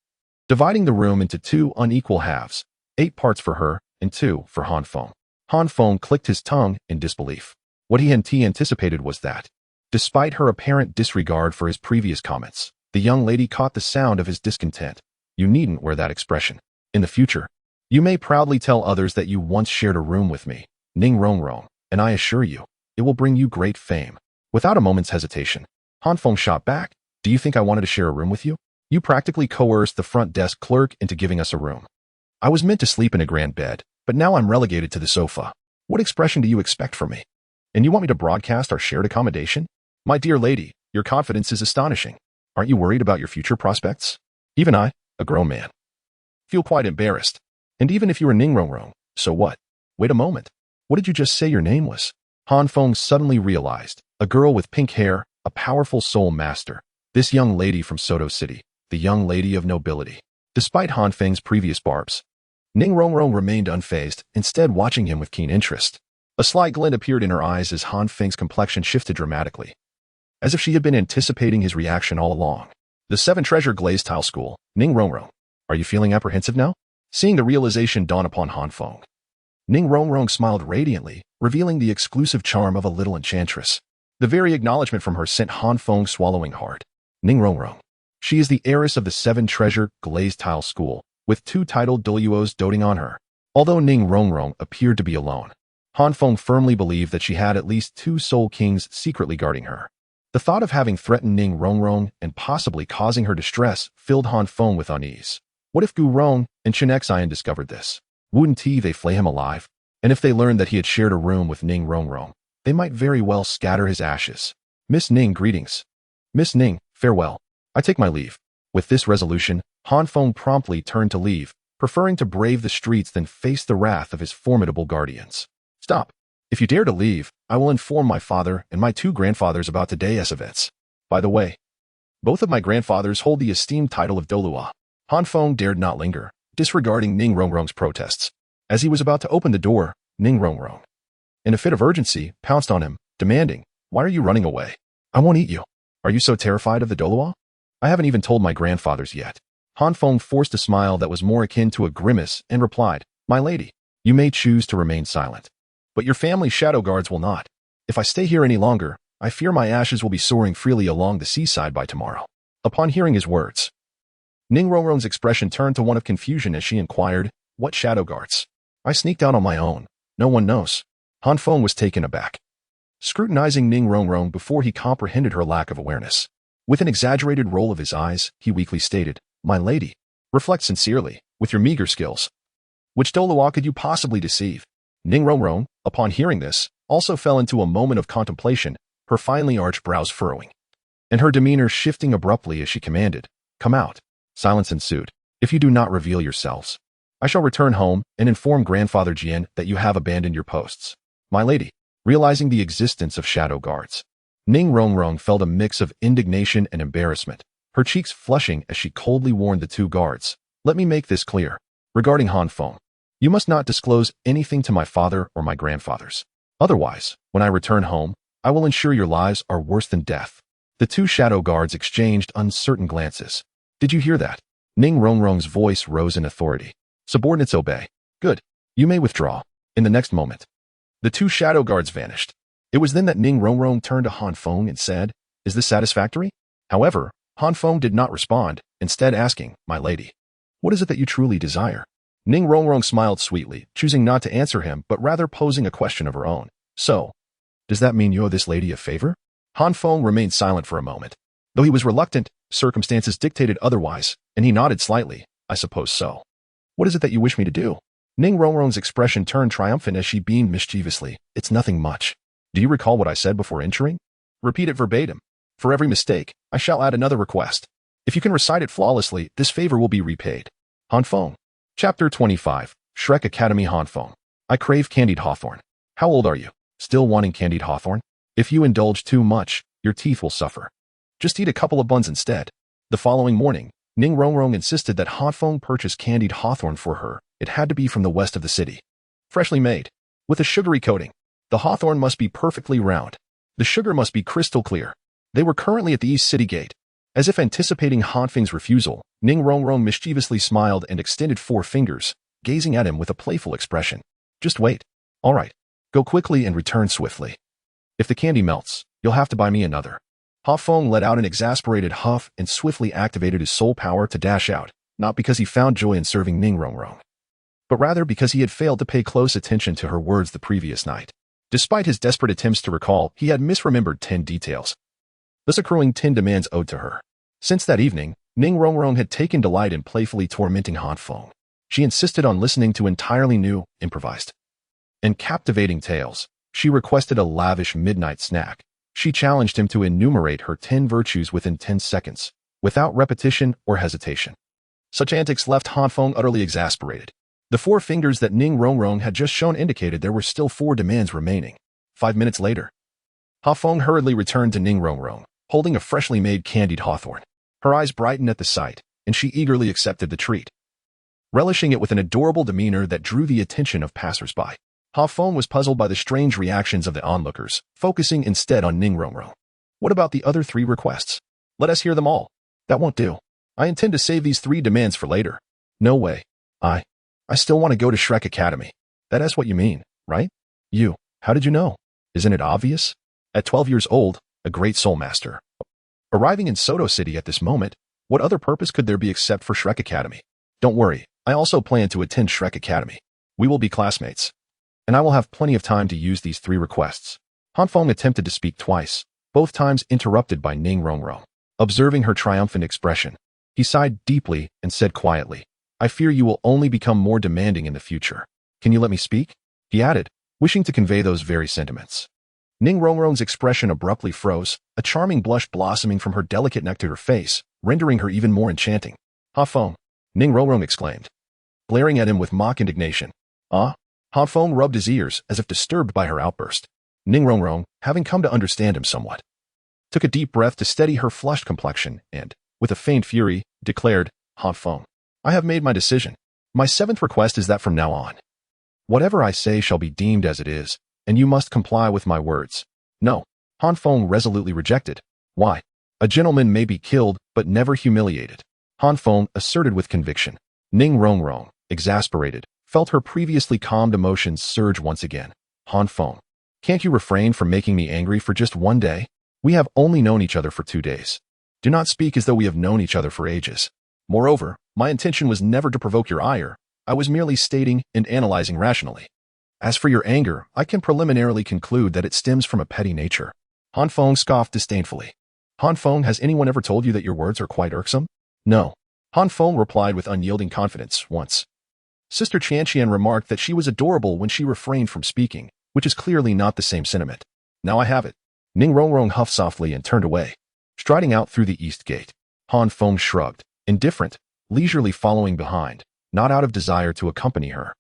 dividing the room into 2 unequal halves, 8 parts for her and 2 for Han Feng. Han Feng clicked his tongue in disbelief. What he anticipated was that, despite her apparent disregard for his previous comments, the young lady caught the sound of his discontent. "You needn't wear that expression. In the future, you may proudly tell others that you once shared a room with me, Ning Rongrong, and I assure you, it will bring you great fame." Without a moment's hesitation, Han Feng shot back, "Do you think I wanted to share a room with you? You practically coerced the front desk clerk into giving us a room. I was meant to sleep in a grand bed, but now I'm relegated to the sofa. What expression do you expect from me? And you want me to broadcast our shared accommodation? My dear lady, your confidence is astonishing. Aren't you worried about your future prospects? Even I, a grown man, feel quite embarrassed. And even if you were Ningrongrong, so what? Wait a moment. What did you just say your name was? Han Feng suddenly realized, a girl with pink hair, a powerful soul master. This young lady from Soto City, the young lady of nobility. Despite Han Feng's previous barbs, Ningrongrong remained unfazed, instead watching him with keen interest. A slight glint appeared in her eyes as Han Feng's complexion shifted dramatically, as if she had been anticipating his reaction all along. The Seven Treasure Glazed Tile School, Ningrongrong. Are you feeling apprehensive now? Seeing the realization dawn upon Han Feng, Ningrongrong smiled radiantly, revealing the exclusive charm of a little enchantress. The very acknowledgement from her sent Han Feng swallowing hard. Ningrongrong. She is the heiress of the Seven Treasure Glazed Tile School, with 2 titled Douluos doting on her. Although Ningrongrong appeared to be alone, Han Feng firmly believed that she had at least 2 soul kings secretly guarding her. The thought of having threatened Ningrongrong and possibly causing her distress filled Han Feng with unease. What if Gu Rong and Chen Xian discovered this? Wouldn't they flay him alive? And if they learned that he had shared a room with Ningrongrong, they might very well scatter his ashes. Miss Ning, greetings. Miss Ning, farewell. I take my leave. With this resolution, Han Feng promptly turned to leave, preferring to brave the streets than face the wrath of his formidable guardians. Stop. If you dare to leave, I will inform my father and my 2 grandfathers about today's events. By the way, both of my grandfathers hold the esteemed title of Douluo. Han Feng dared not linger, disregarding Ningrongrong's protests. As he was about to open the door, Ningrongrong, in a fit of urgency, pounced on him, demanding, "Why are you running away? I won't eat you. Are you so terrified of the Douluo? I haven't even told my grandfathers yet." Han Feng forced a smile that was more akin to a grimace and replied, "My lady, you may choose to remain silent, but your family's shadow guards will not. If I stay here any longer, I fear my ashes will be soaring freely along the seaside by tomorrow." Upon hearing his words, Ningrongrong's expression turned to one of confusion as she inquired, "What shadow guards? I sneaked out on my own. No one knows." Han Feng was taken aback, scrutinizing Ningrongrong before he comprehended her lack of awareness. With an exaggerated roll of his eyes, he weakly stated, "My lady, reflect sincerely, with your meager skills. Which Douluo could you possibly deceive?" Ningrongrong, upon hearing this, also fell into a moment of contemplation, her finely arched brows furrowing, and her demeanor shifting abruptly as she commanded, "Come out." Silence ensued. "If you do not reveal yourselves, I shall return home and inform Grandfather Jian that you have abandoned your posts." My lady, realizing the existence of shadow guards, Ningrongrong felt a mix of indignation and embarrassment, her cheeks flushing as she coldly warned the 2 guards, "Let me make this clear. Regarding Han Feng, you must not disclose anything to my father or my grandfathers. Otherwise, when I return home, I will ensure your lives are worse than death." The 2 shadow guards exchanged uncertain glances. "Did you hear that?" Ningrongrong's voice rose in authority. "Subordinates obey. Good. You may withdraw." In the next moment, the 2 shadow guards vanished. It was then that Ningrongrong turned to Han Feng and said, "Is this satisfactory?" However, Han Feng did not respond, instead asking, "My lady, what is it that you truly desire?" Ningrongrong smiled sweetly, choosing not to answer him but rather posing a question of her own. "So, does that mean you owe this lady a favor?" Han Feng remained silent for a moment. Though he was reluctant, circumstances dictated otherwise, and he nodded slightly, "I suppose so." "What is it that you wish me to do?" Ningrongrong's expression turned triumphant as she beamed mischievously. "It's nothing much. Do you recall what I said before entering?" "Repeat it verbatim. For every mistake, I shall add another request. If you can recite it flawlessly, this favor will be repaid." Han Feng. Chapter 25. Shrek Academy. Han Feng. I crave candied hawthorn. How old are you? Still wanting candied hawthorn? If you indulge too much, your teeth will suffer. Just eat a couple of buns instead. The following morning, Ningrongrong insisted that Han Feng purchase candied hawthorn for her. It had to be from the west of the city, freshly made, with a sugary coating. The hawthorn must be perfectly round. The sugar must be crystal clear. They were currently at the East City Gate. As if anticipating Han Feng's refusal, Ningrongrong mischievously smiled and extended 4 fingers, gazing at him with a playful expression. "Just wait. All right. Go quickly and return swiftly. If the candy melts, you'll have to buy me another." Han Feng let out an exasperated huff and swiftly activated his soul power to dash out, not because he found joy in serving Ningrongrong, but rather because he had failed to pay close attention to her words the previous night. Despite his desperate attempts to recall, he had misremembered 10 details, thus accruing 10 demands owed to her. Since that evening, Ningrongrong had taken delight in playfully tormenting Han Feng. She insisted on listening to entirely new, improvised, and captivating tales. She requested a lavish midnight snack, She challenged him to enumerate her 10 virtues within 10 seconds, without repetition or hesitation. Such antics left Han Feng utterly exasperated. The 4 fingers that Ning Rongrong had just shown indicated there were still 4 demands remaining. 5 minutes later, Han Feng hurriedly returned to Ning Rongrong, holding a freshly made candied hawthorn. Her eyes brightened at the sight, and she eagerly accepted the treat, relishing it with an adorable demeanor that drew the attention of passers-by. Han Feng was puzzled by the strange reactions of the onlookers, focusing instead on Ning Rongrong. What about the other 3 requests? Let us hear them all. That won't do. I intend to save these 3 demands for later. No way. I still want to go to Shrek Academy. That is what you mean, right? You. How did you know? Isn't it obvious? At 12 years old, a great Soulmaster. Arriving in Soto City at this moment, what other purpose could there be except for Shrek Academy? Don't worry, I also plan to attend Shrek Academy. We will be classmates. And I will have plenty of time to use these 3 requests. Han Feng attempted to speak twice, both times interrupted by Ning Rongrong. Observing her triumphant expression, he sighed deeply and said quietly, I fear you will only become more demanding in the future. Can you let me speak? He added, wishing to convey those very sentiments. Ning Rongrong's expression abruptly froze, a charming blush blossoming from her delicate neck to her face, rendering her even more enchanting. Han Feng, Ning Rongrong exclaimed, glaring at him with mock indignation. Ah? Han Feng rubbed his ears as if disturbed by her outburst. Ning Rongrong, having come to understand him somewhat, took a deep breath to steady her flushed complexion and, with a faint fury, declared, Han Feng, I have made my decision. My 7th request is that from now on, whatever I say shall be deemed as it is, and you must comply with my words. No. Han Feng resolutely rejected. Why? A gentleman may be killed, but never humiliated. Han Feng asserted with conviction. Ning Rongrong, exasperated, felt her previously calmed emotions surge once again. Han Feng, can't you refrain from making me angry for just 1 day? We have only known each other for 2 days. Do not speak as though we have known each other for ages. Moreover, my intention was never to provoke your ire. I was merely stating and analyzing rationally. As for your anger, I can preliminarily conclude that it stems from a petty nature. Han Feng scoffed disdainfully. Han Feng, has anyone ever told you that your words are quite irksome? No. Han Feng replied with unyielding confidence once. Sister Qianqian remarked that she was adorable when she refrained from speaking, which is clearly not the same sentiment. Now I have it. Ning Rongrong huffed softly and turned away. Striding out through the east gate, Han Feng shrugged, indifferent, leisurely following behind, not out of desire to accompany her,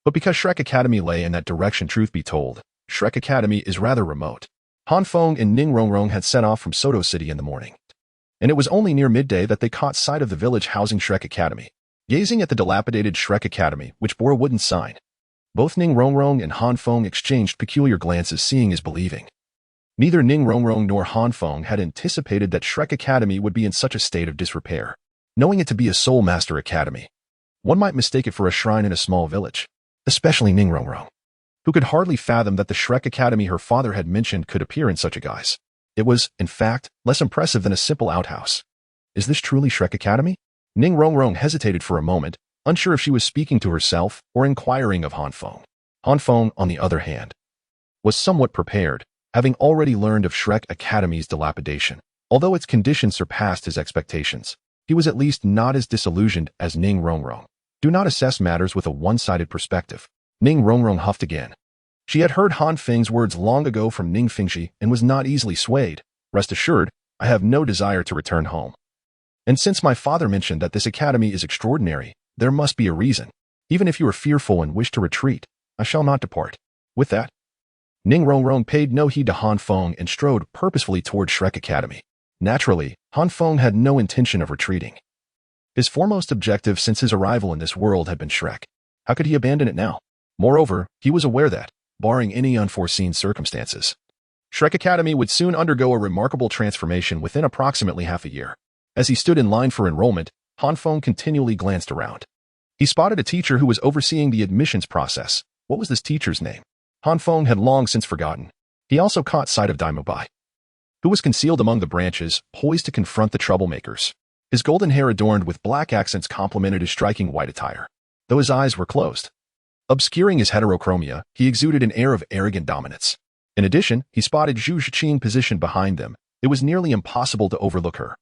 but because Shrek Academy lay in that direction. Truth be told, Shrek Academy is rather remote. Han Feng and Ning Rongrong had set off from Soto City in the morning, and it was only near midday that they caught sight of the village housing Shrek Academy. Gazing at the dilapidated Shrek Academy, which bore a wooden sign, both Ning Rongrong and Han Feng exchanged peculiar glances. Seeing is believing. Neither Ning Rongrong nor Han Feng had anticipated that Shrek Academy would be in such a state of disrepair. Knowing it to be a Soulmaster Academy, one might mistake it for a shrine in a small village, especially Ning Rongrong, who could hardly fathom that the Shrek Academy her father had mentioned could appear in such a guise. It was, in fact, less impressive than a simple outhouse. Is this truly Shrek Academy? Ning Rongrong hesitated for a moment, unsure if she was speaking to herself or inquiring of Han Feng. Han Feng, on the other hand, was somewhat prepared, having already learned of Shrek Academy's dilapidation. Although its condition surpassed his expectations, he was at least not as disillusioned as Ning Rongrong. Do not assess matters with a one-sided perspective. Ning Rongrong huffed again. She had heard Han Feng's words long ago from Ning Fengxi and was not easily swayed. Rest assured, I have no desire to return home. And since my father mentioned that this academy is extraordinary, there must be a reason. Even if you are fearful and wish to retreat, I shall not depart. With that, Ning Rongrong paid no heed to Han Feng and strode purposefully toward Shrek Academy. Naturally, Han Feng had no intention of retreating. His foremost objective since his arrival in this world had been Shrek. How could he abandon it now? Moreover, he was aware that, barring any unforeseen circumstances, Shrek Academy would soon undergo a remarkable transformation within approximately half a year. As he stood in line for enrollment, Han Feng continually glanced around. He spotted a teacher who was overseeing the admissions process. What was this teacher's name? Han Feng had long since forgotten. He also caught sight of Daimo Bai, who was concealed among the branches, poised to confront the troublemakers. His golden hair adorned with black accents complemented his striking white attire, though his eyes were closed. Obscuring his heterochromia, he exuded an air of arrogant dominance. In addition, he spotted Zhu Zhiqing positioned behind them. It was nearly impossible to overlook her,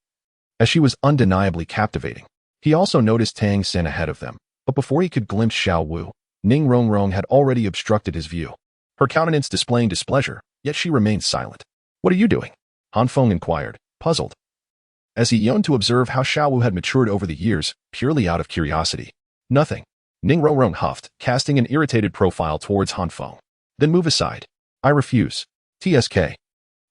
as she was undeniably captivating. He also noticed Tang Sen ahead of them, but before he could glimpse Xiao Wu, Ning Rongrong had already obstructed his view. Her countenance displaying displeasure, yet she remained silent. What are you doing? Han Feng inquired, puzzled, as he yearned to observe how Xiaowu had matured over the years, purely out of curiosity. Nothing. Ning Rongrong huffed, casting an irritated profile towards Han Feng. Then move aside. I refuse. TSK.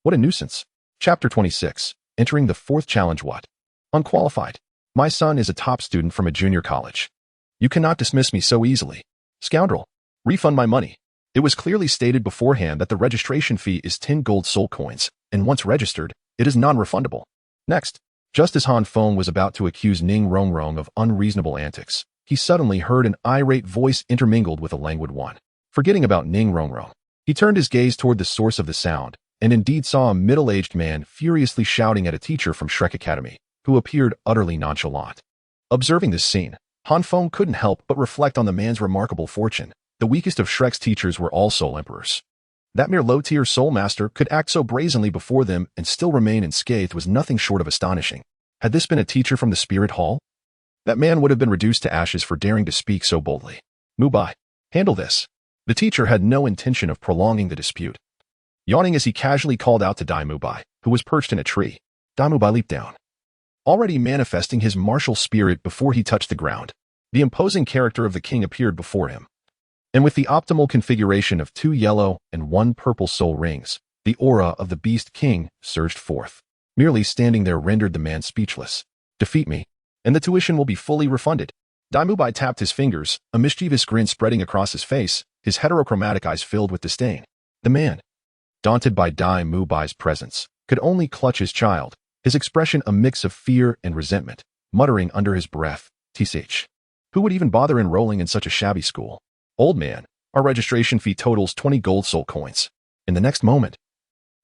What a nuisance. Chapter 26. Entering the fourth challenge. What? Unqualified. My son is a top student from a junior college. You cannot dismiss me so easily. Scoundrel. Refund my money. It was clearly stated beforehand that the registration fee is 10 gold soul coins, and once registered, it is non-refundable. Next, just as Han Feng was about to accuse Ning Rongrong of unreasonable antics, he suddenly heard an irate voice intermingled with a languid one. Forgetting about Ning Rongrong, he turned his gaze toward the source of the sound, and indeed saw a middle-aged man furiously shouting at a teacher from Shrek Academy, who appeared utterly nonchalant. Observing this scene, Han Feng couldn't help but reflect on the man's remarkable fortune. The weakest of Shrek's teachers were all soul emperors. That mere low-tier soulmaster could act so brazenly before them and still remain unscathed was nothing short of astonishing. Had this been a teacher from the Spirit Hall? That man would have been reduced to ashes for daring to speak so boldly. Mubai, handle this. The teacher had no intention of prolonging the dispute. Yawning as he casually called out to Dai Mubai, who was perched in a tree. Dai Mubai leaped down, already manifesting his martial spirit before he touched the ground. The imposing character of the king appeared before him. And with the optimal configuration of 2 yellow and 1 purple soul rings, the aura of the Beast King surged forth. Merely standing there rendered the man speechless. Defeat me, and the tuition will be fully refunded. Dai Mubai tapped his fingers, a mischievous grin spreading across his face, his heterochromatic eyes filled with disdain. The man, daunted by Dai Mubai's presence, could only clutch his child, his expression a mix of fear and resentment, muttering under his breath, "Tsh. Who would even bother enrolling in such a shabby school? Old man, our registration fee totals 20 gold soul coins." In the next moment,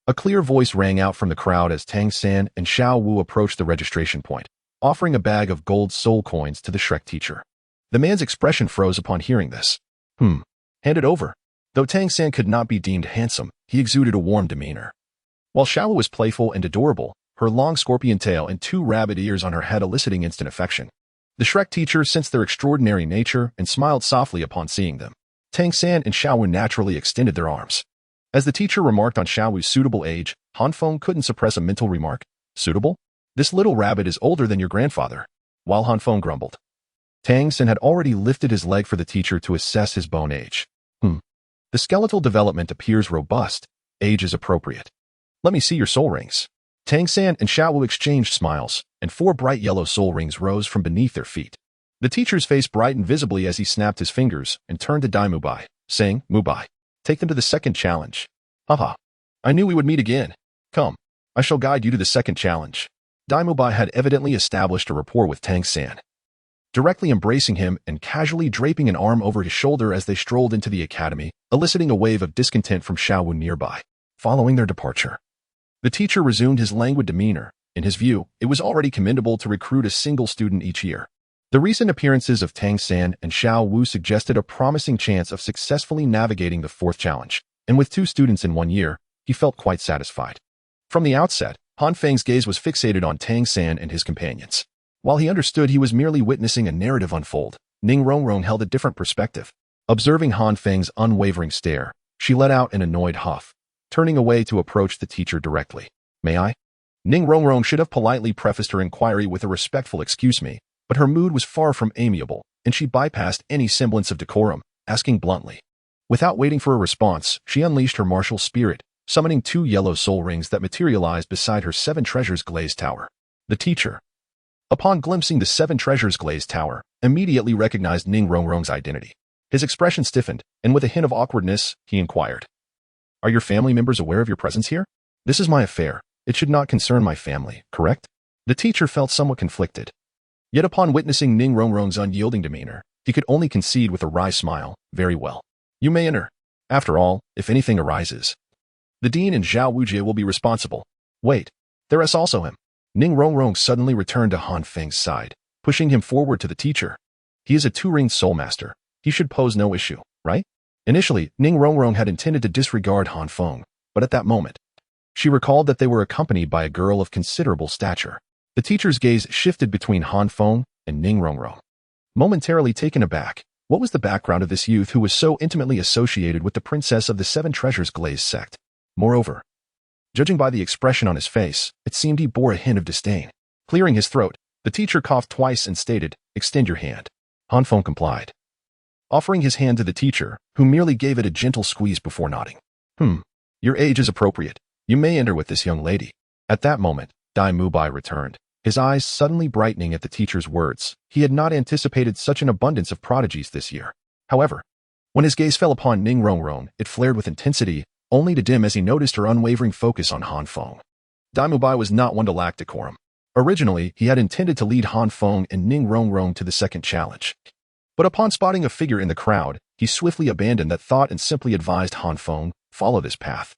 a clear voice rang out from the crowd as Tang San and Xiao Wu approached the registration point, offering a bag of gold soul coins to the Shrek teacher. The man's expression froze upon hearing this. Hand it over. Though Tang San could not be deemed handsome, he exuded a warm demeanor. While Xiao Wu was playful and adorable, her long scorpion tail and 2 rabbit ears on her head eliciting instant affection. The Shrek teacher sensed their extraordinary nature and smiled softly upon seeing them. Tang San and Xiao Wu naturally extended their arms. As the teacher remarked on Xiao Wu's suitable age, Han Feng couldn't suppress a mental remark. Suitable? This little rabbit is older than your grandfather. While Han Feng grumbled, Tang San had already lifted his leg for the teacher to assess his bone age. The skeletal development appears robust. Age is appropriate. Let me see your soul rings. Tang San and Xiao Wu exchanged smiles, and 4 bright yellow soul rings rose from beneath their feet. The teacher's face brightened visibly as he snapped his fingers and turned to Dai Mubai, saying, Mubai, take them to the second challenge. Haha. I knew we would meet again. Come, I shall guide you to the second challenge. Dai Mubai had evidently established a rapport with Tang San, directly embracing him and casually draping an arm over his shoulder as they strolled into the academy, eliciting a wave of discontent from Xiao Wu nearby. Following their departure, the teacher resumed his languid demeanor. In his view, it was already commendable to recruit a single student each year. The recent appearances of Tang San and Xiao Wu suggested a promising chance of successfully navigating the fourth challenge, and with 2 students in 1 year, he felt quite satisfied. From the outset, Han Feng's gaze was fixated on Tang San and his companions. While he understood he was merely witnessing a narrative unfold, Ning Rongrong held a different perspective. Observing Han Feng's unwavering stare, she let out an annoyed huff, turning away to approach the teacher directly. May I? Ning Rongrong should have politely prefaced her inquiry with a respectful excuse me, but her mood was far from amiable, and she bypassed any semblance of decorum, asking bluntly. Without waiting for a response, she unleashed her martial spirit, summoning 2 yellow soul rings that materialized beside her 7 treasures glazed tower. The teacher, upon glimpsing the 7 treasures glazed tower, immediately recognized Ning Rongrong's identity. His expression stiffened, and with a hint of awkwardness, he inquired, Are your family members aware of your presence here? This is my affair. It should not concern my family, correct? The teacher felt somewhat conflicted. Yet upon witnessing Ning Rongrong's unyielding demeanor, he could only concede with a wry smile, Very well. You may enter. After all, if anything arises, the dean and Zhao Wujie will be responsible. Wait, there is also him. Ning Rongrong suddenly returned to Han Feng's side, pushing him forward to the teacher. He is a 2-ringed soulmaster. He should pose no issue, right? Initially, Ning Rongrong had intended to disregard Han Feng, but at that moment, she recalled that they were accompanied by a girl of considerable stature. The teacher's gaze shifted between Han Feng and Ning Rongrong. Momentarily taken aback, what was the background of this youth who was so intimately associated with the princess of the 7 treasures glazed sect? Moreover, Judging by the expression on his face, it seemed he bore a hint of disdain. Clearing his throat, the teacher coughed twice and stated, "Extend your hand." Han Feng complied, offering his hand to the teacher, who merely gave it a gentle squeeze before nodding. Your age is appropriate. You may enter with this young lady." At that moment, Dai Mubai returned, his eyes suddenly brightening at the teacher's words. He had not anticipated such an abundance of prodigies this year. However, when his gaze fell upon Ning Rongrong, it flared with intensity, only to dim as he noticed her unwavering focus on Han Feng. Dai Mubai was not one to lack decorum. Originally, he had intended to lead Han Feng and Ning Rongrong to the second challenge. But upon spotting a figure in the crowd, he swiftly abandoned that thought and simply advised Han Feng, "Follow this path,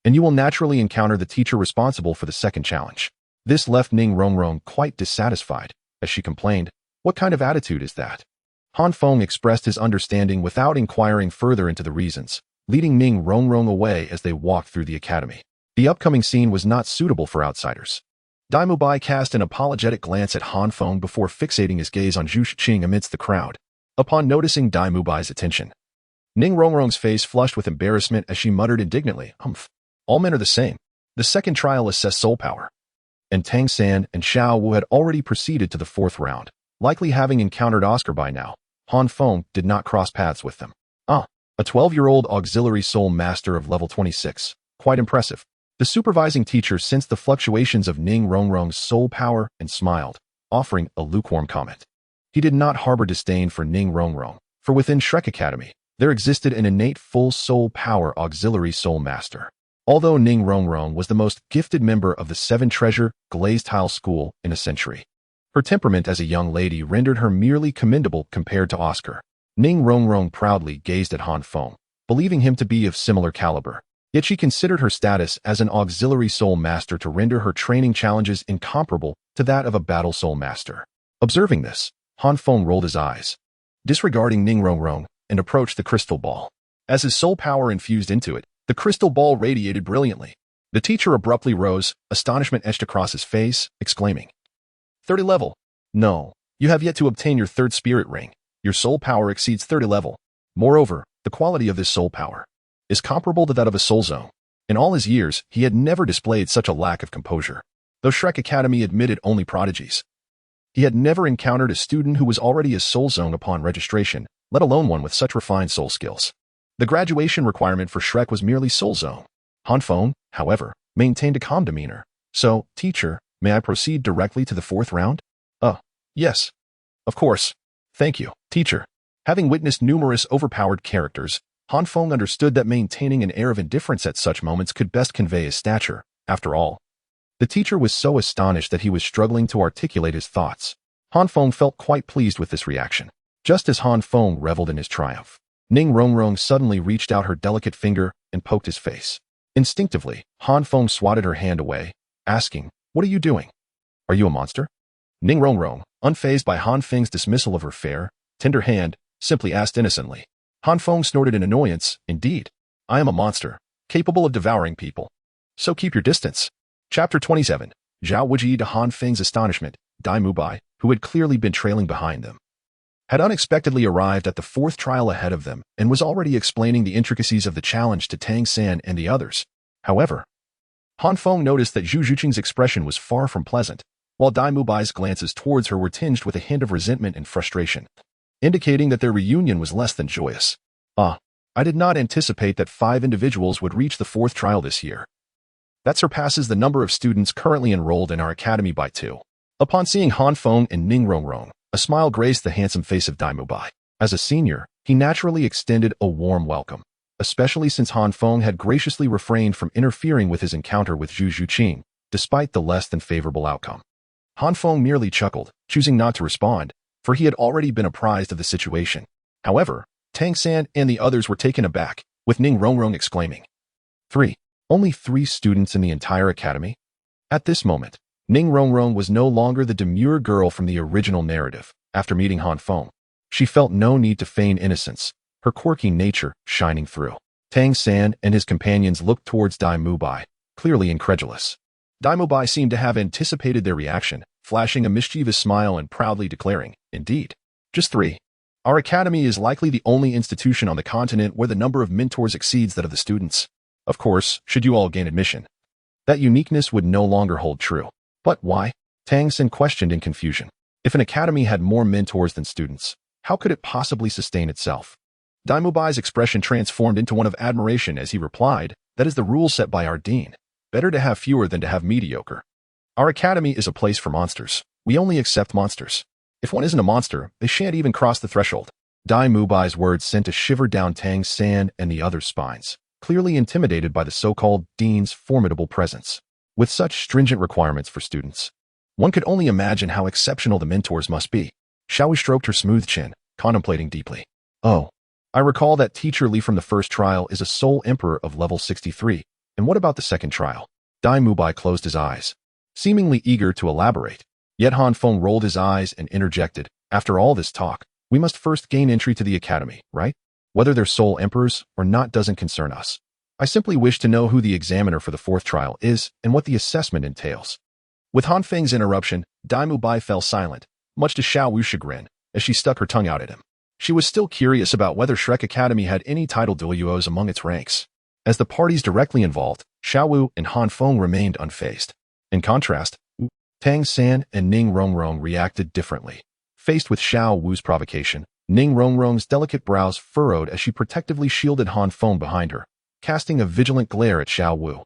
and you will naturally encounter the teacher responsible for the second challenge." This left Ning Rongrong quite dissatisfied, as she complained, "What kind of attitude is that?" Han Feng expressed his understanding without inquiring further into the reasons, leading Ning Rongrong away as they walked through the academy. The upcoming scene was not suitable for outsiders. Dai Mubai cast an apologetic glance at Han Feng before fixating his gaze on Zhu Shiqing amidst the crowd. Upon noticing Dai Mubai's attention, Ning Rongrong's face flushed with embarrassment as she muttered indignantly, All men are the same. The second trial assessed soul power." And Tang San and Xiao Wu had already proceeded to the fourth round. Likely having encountered Oscar by now, Han Feng did not cross paths with them. A 12-year-old auxiliary soul master of level 26. Quite impressive. The supervising teacher sensed the fluctuations of Ning Rongrong's soul power and smiled, offering a lukewarm comment. He did not harbor disdain for Ning Rongrong, for within Shrek Academy, there existed an innate full soul power auxiliary soul master. Although Ning Rongrong was the most gifted member of the Seven Treasure Glazed Tile School in a century, her temperament as a young lady rendered her merely commendable compared to Oscar. Ning Rongrong proudly gazed at Han Feng, believing him to be of similar caliber. Yet she considered her status as an auxiliary soul master to render her training challenges incomparable to that of a battle soul master. Observing this, Han Feng rolled his eyes, disregarding Ning Rongrong, and approached the crystal ball. As his soul power infused into it, the crystal ball radiated brilliantly. The teacher abruptly rose, astonishment etched across his face, exclaiming, 30 level. No, you have yet to obtain your third spirit ring. Your soul power exceeds 30 level. Moreover, the quality of this soul power is comparable to that of a soul zone. In all his years, he had never displayed such a lack of composure. Though Shrek Academy admitted only prodigies, he had never encountered a student who was already a soul zone upon registration, let alone one with such refined soul skills. The graduation requirement for Shrek was merely soul zone. Han Feng, however, maintained a calm demeanor. "So, teacher, may I proceed directly to the fourth round?" Yes. Of course. Thank you, teacher." Having witnessed numerous overpowered characters, Han Feng understood that maintaining an air of indifference at such moments could best convey his stature. After all, the teacher was so astonished that he was struggling to articulate his thoughts. Han Feng felt quite pleased with this reaction. Just as Han Feng reveled in his triumph, Ning Rongrong suddenly reached out her delicate finger and poked his face. Instinctively, Han Feng swatted her hand away, asking, "What are you doing? Are you a monster?" Ning Rongrong, unfazed by Han Feng's dismissal of her fair, tender hand, simply asked innocently. Han Feng snorted in annoyance, "Indeed, I am a monster, capable of devouring people. So keep your distance." Chapter 27. Zhao Wuji. To Han Feng's astonishment, Dai Mubai, who had clearly been trailing behind them, had unexpectedly arrived at the fourth trial ahead of them and was already explaining the intricacies of the challenge to Tang San and the others. However, Han Feng noticed that Zhu Zhuqing's expression was far from pleasant, while Dai Mubai's glances towards her were tinged with a hint of resentment and frustration, indicating that their reunion was less than joyous. I did not anticipate that 5 individuals would reach the fourth trial this year. That surpasses the number of students currently enrolled in our academy by 2. Upon seeing Han Feng and Ning Rongrong, a smile graced the handsome face of Dai Mubai. As a senior, he naturally extended a warm welcome, especially since Han Feng had graciously refrained from interfering with his encounter with Zhu Zhuqing, despite the less than favorable outcome. Han Feng merely chuckled, choosing not to respond, for he had already been apprised of the situation. However, Tang San and the others were taken aback, with Ning Rongrong exclaiming, 3. Only 3 students in the entire academy? At this moment, Ning Rongrong was no longer the demure girl from the original narrative. After meeting Han Feng, she felt no need to feign innocence, her quirky nature shining through. Tang San and his companions looked towards Dai Mubai, clearly incredulous. Dai Mubai seemed to have anticipated their reaction, flashing a mischievous smile and proudly declaring, "Indeed, just 3. Our academy is likely the only institution on the continent where the number of mentors exceeds that of the students. Of course, should you all gain admission, That uniqueness would no longer hold true. But why? Tang Xin questioned in confusion. If an academy had more mentors than students, how could it possibly sustain itself? Dai Mubai's expression transformed into one of admiration as he replied, "That is the rule set by our dean. Better to have fewer than to have mediocre. Our academy is a place for monsters. We only accept monsters. If one isn't a monster, they shan't even cross the threshold." Dai Mubai's words sent a shiver down Tang San and the others' spines, clearly intimidated by the so-called dean's formidable presence. With such stringent requirements for students, one could only imagine how exceptional the mentors must be. Xiaowu stroked her smooth chin, contemplating deeply. "Oh, I recall that teacher Li from the first trial is a Soul Emperor of level 63. And what about the second trial?" Dai Mubai closed his eyes, seemingly eager to elaborate. Yet Han Feng rolled his eyes and interjected, "After all this talk, we must first gain entry to the academy, right? Whether they're Soul Emperors or not doesn't concern us. I simply wish to know who the examiner for the fourth trial is and what the assessment entails." With Han Feng's interruption, Dai Mubai fell silent, much to Xiaowu's chagrin, as she stuck her tongue out at him. She was still curious about whether Shrek Academy had any title Douluos among its ranks. As the parties directly involved, Xiaowu and Han Feng remained unfazed. In contrast, Tang San and Ning Rongrong reacted differently. Faced with Xiaowu's provocation, Ning Rongrong's delicate brows furrowed as she protectively shielded Han Feng behind her, casting a vigilant glare at Xiaowu.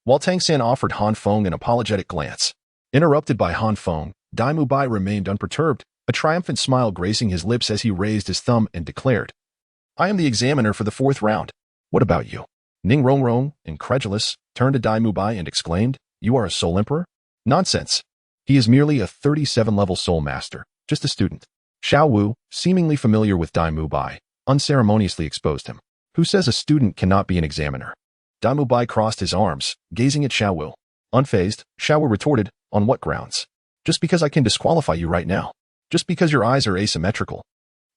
While Tang San offered Han Feng an apologetic glance. Interrupted by Han Feng, Dai Mubai remained unperturbed, a triumphant smile gracing his lips as he raised his thumb and declared, "I am the examiner for the fourth round. What about you?" Ning Rongrong, incredulous, turned to Dai Mubai and exclaimed, "You are a Soul Emperor?" "Nonsense. He is merely a 37-level Soul Master, just a student." Xiaowu, seemingly familiar with Dai Mubai, unceremoniously exposed him. "Who says a student cannot be an examiner?" Dai Mubai crossed his arms, gazing at Xiaowu. Unfazed, Xiaowu retorted, "On what grounds? Just because I can disqualify you right now. Just because your eyes are asymmetrical."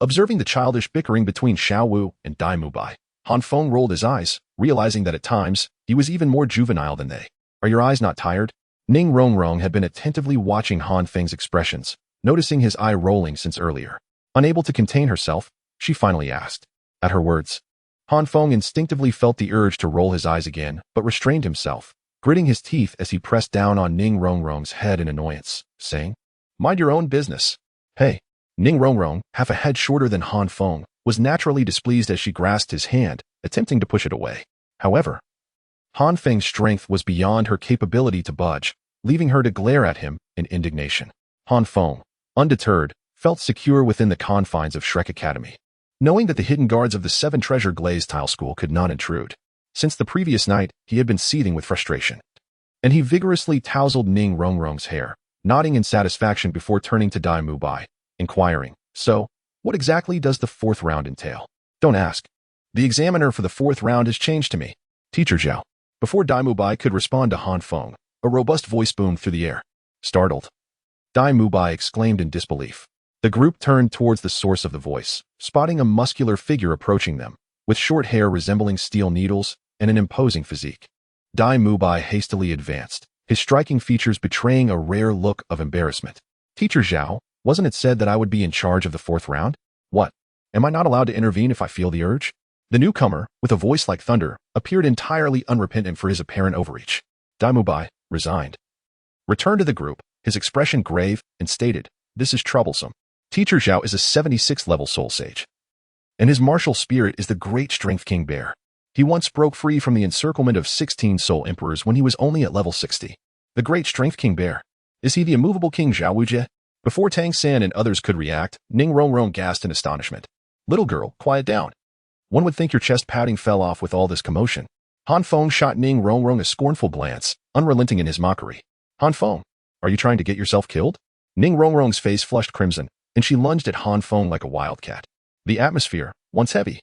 Observing the childish bickering between Xiaowu and Dai Mubai, Han Feng rolled his eyes, realizing that at times, he was even more juvenile than they. "Are your eyes not tired?" Ning Rongrong had been attentively watching Han Feng's expressions, noticing his eye rolling since earlier. Unable to contain herself, she finally asked. At her words, Han Feng instinctively felt the urge to roll his eyes again, but restrained himself, gritting his teeth as he pressed down on Ning Rongrong's head in annoyance, saying, "Mind your own business." "Hey." Ning Rongrong, half a head shorter than Han Feng, was naturally displeased as she grasped his hand, attempting to push it away. However, Han Feng's strength was beyond her capability to budge, leaving her to glare at him in indignation. Han Feng, undeterred, felt secure within the confines of Shrek Academy, knowing that the hidden guards of the Seven Treasure Glazed Tile School could not intrude. Since the previous night, he had been seething with frustration. And he vigorously tousled Ning Rongrong's hair, nodding in satisfaction before turning to Dai Mubai, inquiring, "So, what exactly does the fourth round entail?" "Don't ask. The examiner for the fourth round has changed to me. Teacher Zhao." Before Dai Mubai could respond to Han Feng, a robust voice boomed through the air. Startled, Dai Mubai exclaimed in disbelief. The group turned towards the source of the voice, spotting a muscular figure approaching them, with short hair resembling steel needles and an imposing physique. Dai Mubai hastily advanced, his striking features betraying a rare look of embarrassment. "Teacher Zhao, wasn't it said that I would be in charge of the fourth round? What? Am I not allowed to intervene if I feel the urge?" The newcomer, with a voice like thunder, appeared entirely unrepentant for his apparent overreach. Dai Mubai, resigned, returned to the group, his expression grave, and stated, "This is troublesome. Teacher Zhao is a 76-level soul sage, and his martial spirit is the great strength king bear. He once broke free from the encirclement of 16 soul emperors when he was only at level 60. The great strength king bear. Is he the immovable king Zhao Wujie?" Before Tang San and others could react, Ning Rongrong gasped in astonishment. "Little girl, quiet down. One would think your chest padding fell off with all this commotion." Han Feng shot Ning Rongrong a scornful glance, unrelenting in his mockery. "Han Feng, are you trying to get yourself killed?" Ning Rongrong's face flushed crimson, and she lunged at Han Feng like a wildcat. The atmosphere, once heavy,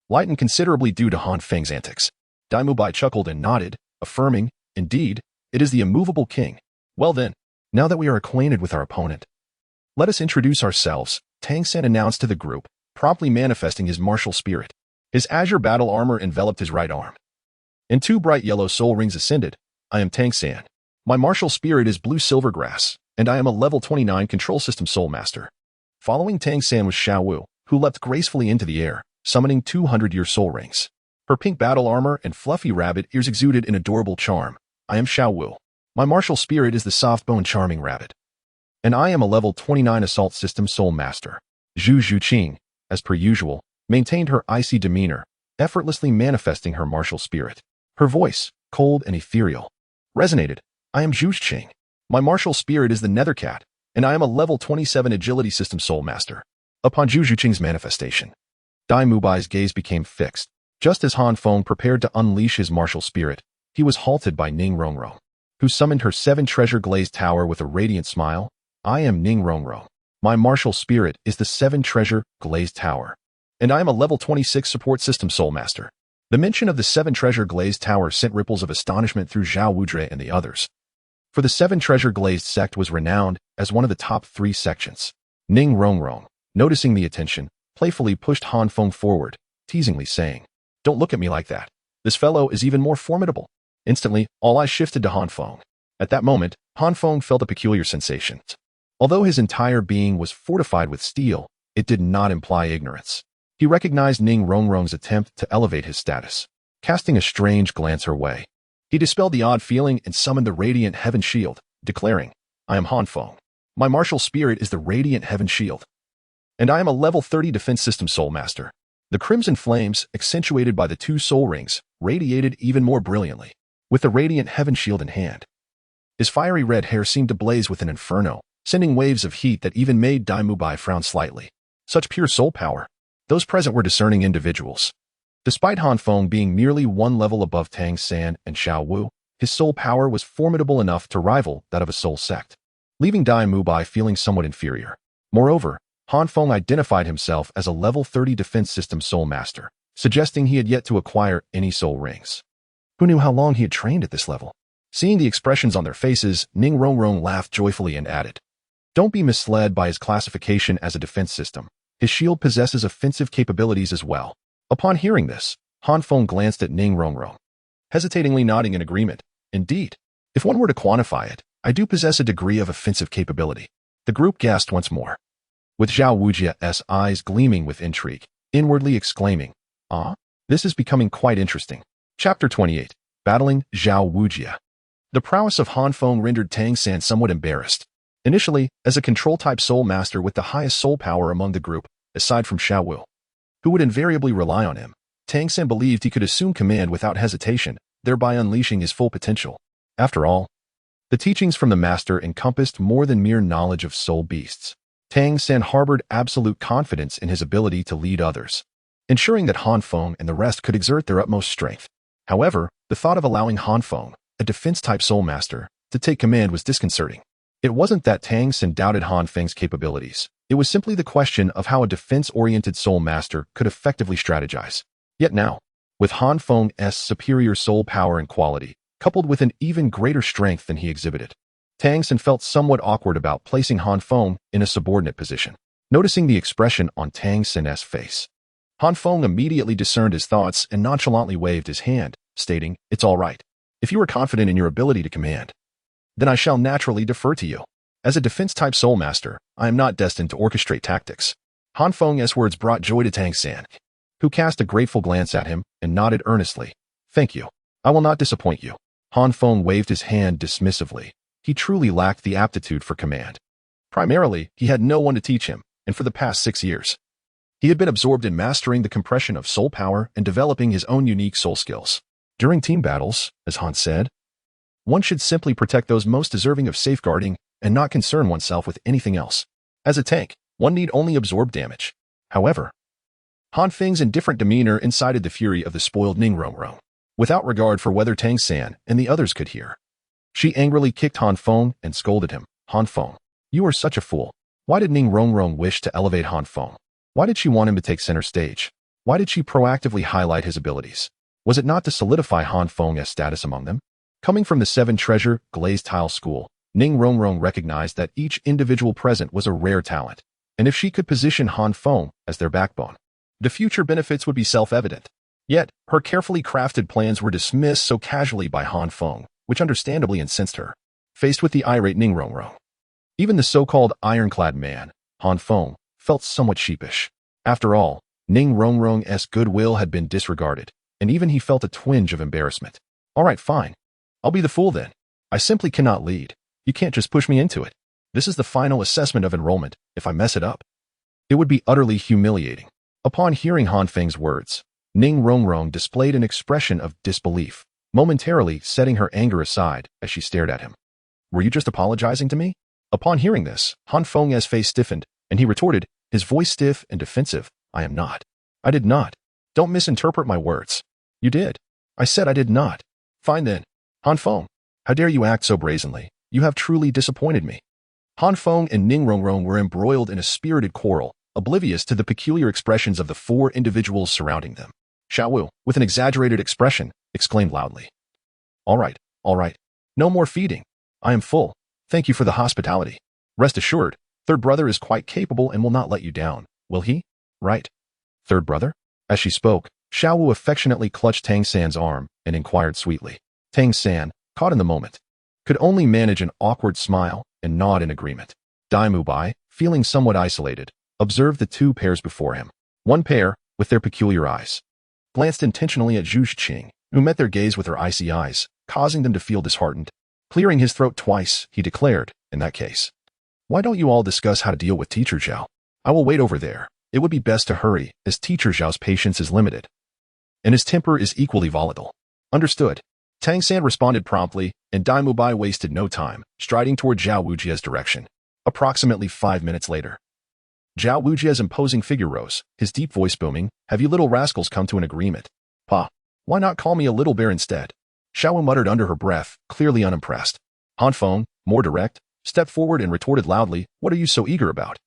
lightened considerably due to Han Feng's antics. Dai Mubai chuckled and nodded, affirming, "Indeed, it is the immovable king. Well then, now that we are acquainted with our opponent, let us introduce ourselves," Tang San announced to the group, promptly manifesting his martial spirit. His azure battle armor enveloped his right arm, and two bright yellow soul rings ascended. "I am Tang San. My martial spirit is blue silvergrass, and I am a level 29 control system soul master." Following Tang San was Xiaowu, who leapt gracefully into the air, summoning 200-year soul rings. Her pink battle armor and fluffy rabbit ears exuded an adorable charm, I am Xiao Wu. My martial spirit is the soft-boned charming rabbit. And I am a level 29 Assault System Soul Master. Zhu Zhuqing, as per usual, maintained her icy demeanor, effortlessly manifesting her martial spirit. Her voice, cold and ethereal, resonated. I am Zhu Zhuqing. My martial spirit is the Nethercat, and I am a level 27 Agility System Soul Master. Upon Zhu Zhuqing's manifestation, Dai Mubai's gaze became fixed. Just as Han Feng prepared to unleash his martial spirit, he was halted by Ning Rongrong, who summoned her 7-treasure glazed tower with a radiant smile. I am Ning Rongrong. My martial spirit is the 7-treasure glazed tower, and I am a level 26 support system soul master. The mention of the 7-treasure glazed tower sent ripples of astonishment through Zhao Wudre and the others. For the 7-treasure glazed sect was renowned as one of the top 3 sections. Ning Rongrong, noticing the attention, playfully pushed Han Feng forward, teasingly saying, "Don't look at me like that. This fellow is even more formidable." Instantly, all eyes shifted to Han Feng. At that moment, Han Feng felt a peculiar sensation. Although his entire being was fortified with steel, it did not imply ignorance. He recognized Ning Rongrong's attempt to elevate his status. Casting a strange glance her way, he dispelled the odd feeling and summoned the Radiant Heaven Shield, declaring, "I am Han Feng. My martial spirit is the Radiant Heaven Shield, and I am a level 30 Defense System Soul Master." The crimson flames, accentuated by the 2 soul rings, radiated even more brilliantly. With the Radiant Heaven Shield in hand, his fiery red hair seemed to blaze with an inferno, sending waves of heat that even made Dai Mubai frown slightly. Such pure soul power. Those present were discerning individuals. Despite Han Feng being merely 1 level above Tang San and Xiao Wu, his soul power was formidable enough to rival that of a soul sect, leaving Dai Mubai feeling somewhat inferior. Moreover, Han Feng identified himself as a level 30 defense system soul master, suggesting he had yet to acquire any soul rings. Who knew how long he had trained at this level? Seeing the expressions on their faces, Ning Rongrong laughed joyfully and added, "Don't be misled by his classification as a defense system. His shield possesses offensive capabilities as well." Upon hearing this, Han Feng glanced at Ning Rongrong, hesitatingly nodding in agreement. "Indeed, if one were to quantify it, I do possess a degree of offensive capability." The group gasped once more, with Zhao Wujia's eyes gleaming with intrigue, inwardly exclaiming, "Ah, this is becoming quite interesting." Chapter 28. Battling Zhao Wujia. The prowess of Han Feng rendered Tang San somewhat embarrassed. Initially, as a control-type soul master with the highest soul power among the group, aside from Xiao Wu, who would invariably rely on him, Tang San believed he could assume command without hesitation, thereby unleashing his full potential. After all, the teachings from the master encompassed more than mere knowledge of soul beasts. Tang San harbored absolute confidence in his ability to lead others, ensuring that Han Feng and the rest could exert their utmost strength. However, the thought of allowing Han Feng, a defense-type soul master, to take command was disconcerting. It wasn't that Tang San doubted Han Feng's capabilities. It was simply the question of how a defense-oriented soul master could effectively strategize. Yet now, with Han Feng's superior soul power and quality, coupled with an even greater strength than he exhibited, Tang San felt somewhat awkward about placing Han Feng in a subordinate position. Noticing the expression on Tang San's face, Han Feng immediately discerned his thoughts and nonchalantly waved his hand, stating, "It's all right. If you are confident in your ability to command, then I shall naturally defer to you. As a defense-type soul master, I am not destined to orchestrate tactics." Han Feng's words brought joy to Tang San, who cast a grateful glance at him and nodded earnestly. "Thank you. I will not disappoint you." Han Feng waved his hand dismissively. He truly lacked the aptitude for command. Primarily, he had no one to teach him, and for the past 6 years, he had been absorbed in mastering the compression of soul power and developing his own unique soul skills. During team battles, as Han said, one should simply protect those most deserving of safeguarding and not concern oneself with anything else. As a tank, one need only absorb damage. However, Han Feng's indifferent demeanor incited the fury of the spoiled Ning Rongrong. Without regard for whether Tang San and the others could hear, she angrily kicked Han Feng and scolded him. "Han Feng, you are such a fool. Why did Ning Rongrong wish to elevate Han Feng? Why did she want him to take center stage? Why did she proactively highlight his abilities? Was it not to solidify Han Feng's status among them?" Coming from the 7-treasure glazed tile school, Ning Rongrong recognized that each individual present was a rare talent, and if she could position Han Feng as their backbone, the future benefits would be self-evident. Yet, her carefully crafted plans were dismissed so casually by Han Feng, which understandably incensed her. Faced with the irate Ning Rongrong, even the so-called ironclad man, Han Feng, felt somewhat sheepish. After all, Ning Rongrong's goodwill had been disregarded, and even he felt a twinge of embarrassment. "All right, fine. I'll be the fool then. I simply cannot lead. You can't just push me into it. This is the final assessment of enrollment. If I mess it up, it would be utterly humiliating. Upon hearing Han Feng's words, Ning Rongrong displayed an expression of disbelief, momentarily setting her anger aside as she stared at him. Were you just apologizing to me? Upon hearing this, Han Feng's face stiffened, and he retorted, his voice stiff and defensive, I am not. I did not. Don't misinterpret my words. You did. I said I did not. Fine then. Han Feng, how dare you act so brazenly? You have truly disappointed me. Han Feng and Ning Rongrong were embroiled in a spirited quarrel, oblivious to the peculiar expressions of the four individuals surrounding them. Xiaowu, with an exaggerated expression, exclaimed loudly. All right. No more feeding. I am full. Thank you for the hospitality. Rest assured, third brother is quite capable and will not let you down, will he? Right. Third brother? As she spoke, Xiaowu affectionately clutched Tang San's arm and inquired sweetly. Tang San, caught in the moment, could only manage an awkward smile and nod in agreement. Dai Mubai, feeling somewhat isolated, observed the two pairs before him. One pair, with their peculiar eyes, glanced intentionally at Zhu Qing, who met their gaze with her icy eyes, causing them to feel disheartened. Clearing his throat twice, he declared, in that case, why don't you all discuss how to deal with Teacher Zhao? I will wait over there. It would be best to hurry, as Teacher Zhao's patience is limited, and his temper is equally volatile. Understood. Tang San responded promptly, and Dai Mubai wasted no time, striding toward Zhao Wujia's direction. Approximately 5 minutes later, Zhao Wujia's imposing figure rose, his deep voice booming, have you little rascals come to an agreement? Pa, why not call me a little bear instead? Xiaowu muttered under her breath, clearly unimpressed. Han Feng, more direct, stepped forward and retorted loudly, what are you so eager about?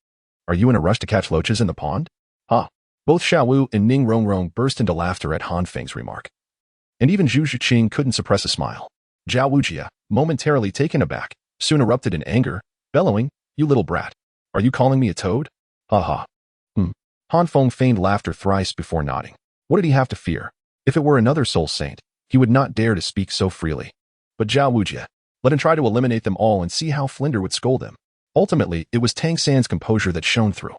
Are you in a rush to catch loaches in the pond? Ha! Both Xiaowu and Ning Rongrong burst into laughter at Han Feng's remark. And even Zhu Zhiqing couldn't suppress a smile. Zhao Wujia, momentarily taken aback, soon erupted in anger, bellowing, you little brat. Are you calling me a toad? Ha ha. Han Feng feigned laughter thrice before nodding. What did he have to fear? If it were another soul saint, he would not dare to speak so freely. But Zhao Wujia, let him try to eliminate them all and see how Flinder would scold him. Ultimately, it was Tang San's composure that shone through.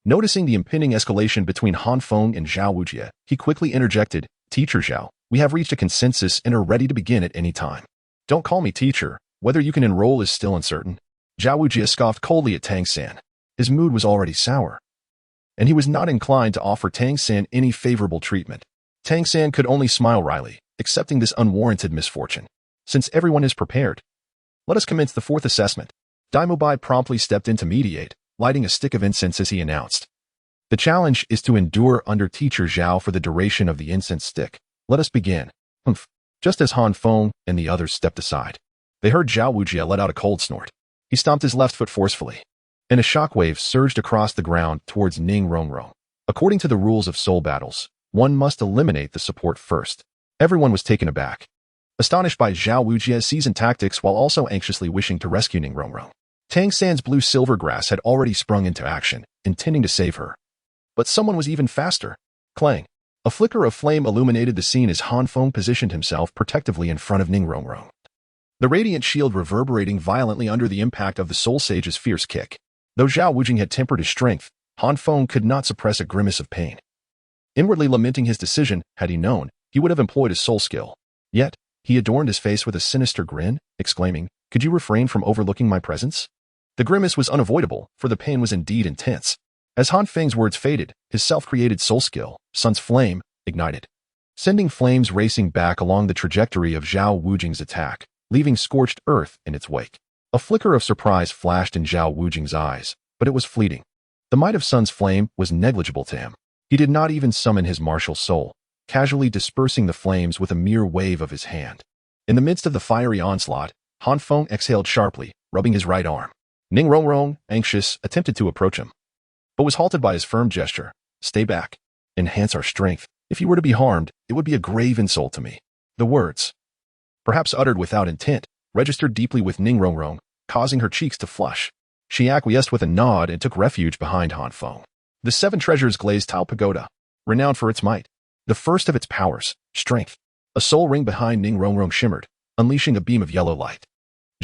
Noticing the impending escalation between Han Feng and Zhao Wujia, he quickly interjected, Teacher Zhao, we have reached a consensus and are ready to begin at any time. Don't call me teacher. Whether you can enroll is still uncertain. Zhao Wujia scoffed coldly at Tang San. His mood was already sour, and he was not inclined to offer Tang San any favorable treatment. Tang San could only smile wryly, accepting this unwarranted misfortune. Since everyone is prepared, let us commence the fourth assessment. Dai Mubai promptly stepped in to mediate, lighting a stick of incense as he announced. The challenge is to endure under Teacher Zhao for the duration of the incense stick. Let us begin. Humph. Just as Han Feng and the others stepped aside, they heard Zhao Wujia let out a cold snort. He stomped his left foot forcefully, and a shockwave surged across the ground towards Ning Rongrong. According to the rules of soul battles, one must eliminate the support first. Everyone was taken aback, astonished by Zhao Wujia's seasoned tactics while also anxiously wishing to rescue Ning Rongrong. Tang San's blue silver grass had already sprung into action, intending to save her. But someone was even faster. Clang. A flicker of flame illuminated the scene as Han Feng positioned himself protectively in front of Ning Rongrong, the radiant shield reverberating violently under the impact of the Soul Sage's fierce kick. Though Zhao Wujing had tempered his strength, Han Feng could not suppress a grimace of pain. Inwardly lamenting his decision, had he known, he would have employed his soul skill. Yet, he adorned his face with a sinister grin, exclaiming, could you refrain from overlooking my presence? The grimace was unavoidable, for the pain was indeed intense. As Han Feng's words faded, his self-created soul skill, Sun's Flame, ignited, sending flames racing back along the trajectory of Zhao Wujing's attack, leaving scorched earth in its wake. A flicker of surprise flashed in Zhao Wujing's eyes, but it was fleeting. The might of Sun's Flame was negligible to him. He did not even summon his martial soul, casually dispersing the flames with a mere wave of his hand. In the midst of the fiery onslaught, Han Feng exhaled sharply, rubbing his right arm. Ning Rongrong, anxious, attempted to approach him, but was halted by his firm gesture. Stay back. Enhance our strength. If you were to be harmed, it would be a grave insult to me. The words, perhaps uttered without intent, registered deeply with Ning Rongrong, causing her cheeks to flush. She acquiesced with a nod and took refuge behind Han Feng. The seven treasures glazed Tao Pagoda, renowned for its might. The first of its powers, strength. A soul ring behind Ning Rongrong shimmered, unleashing a beam of yellow light.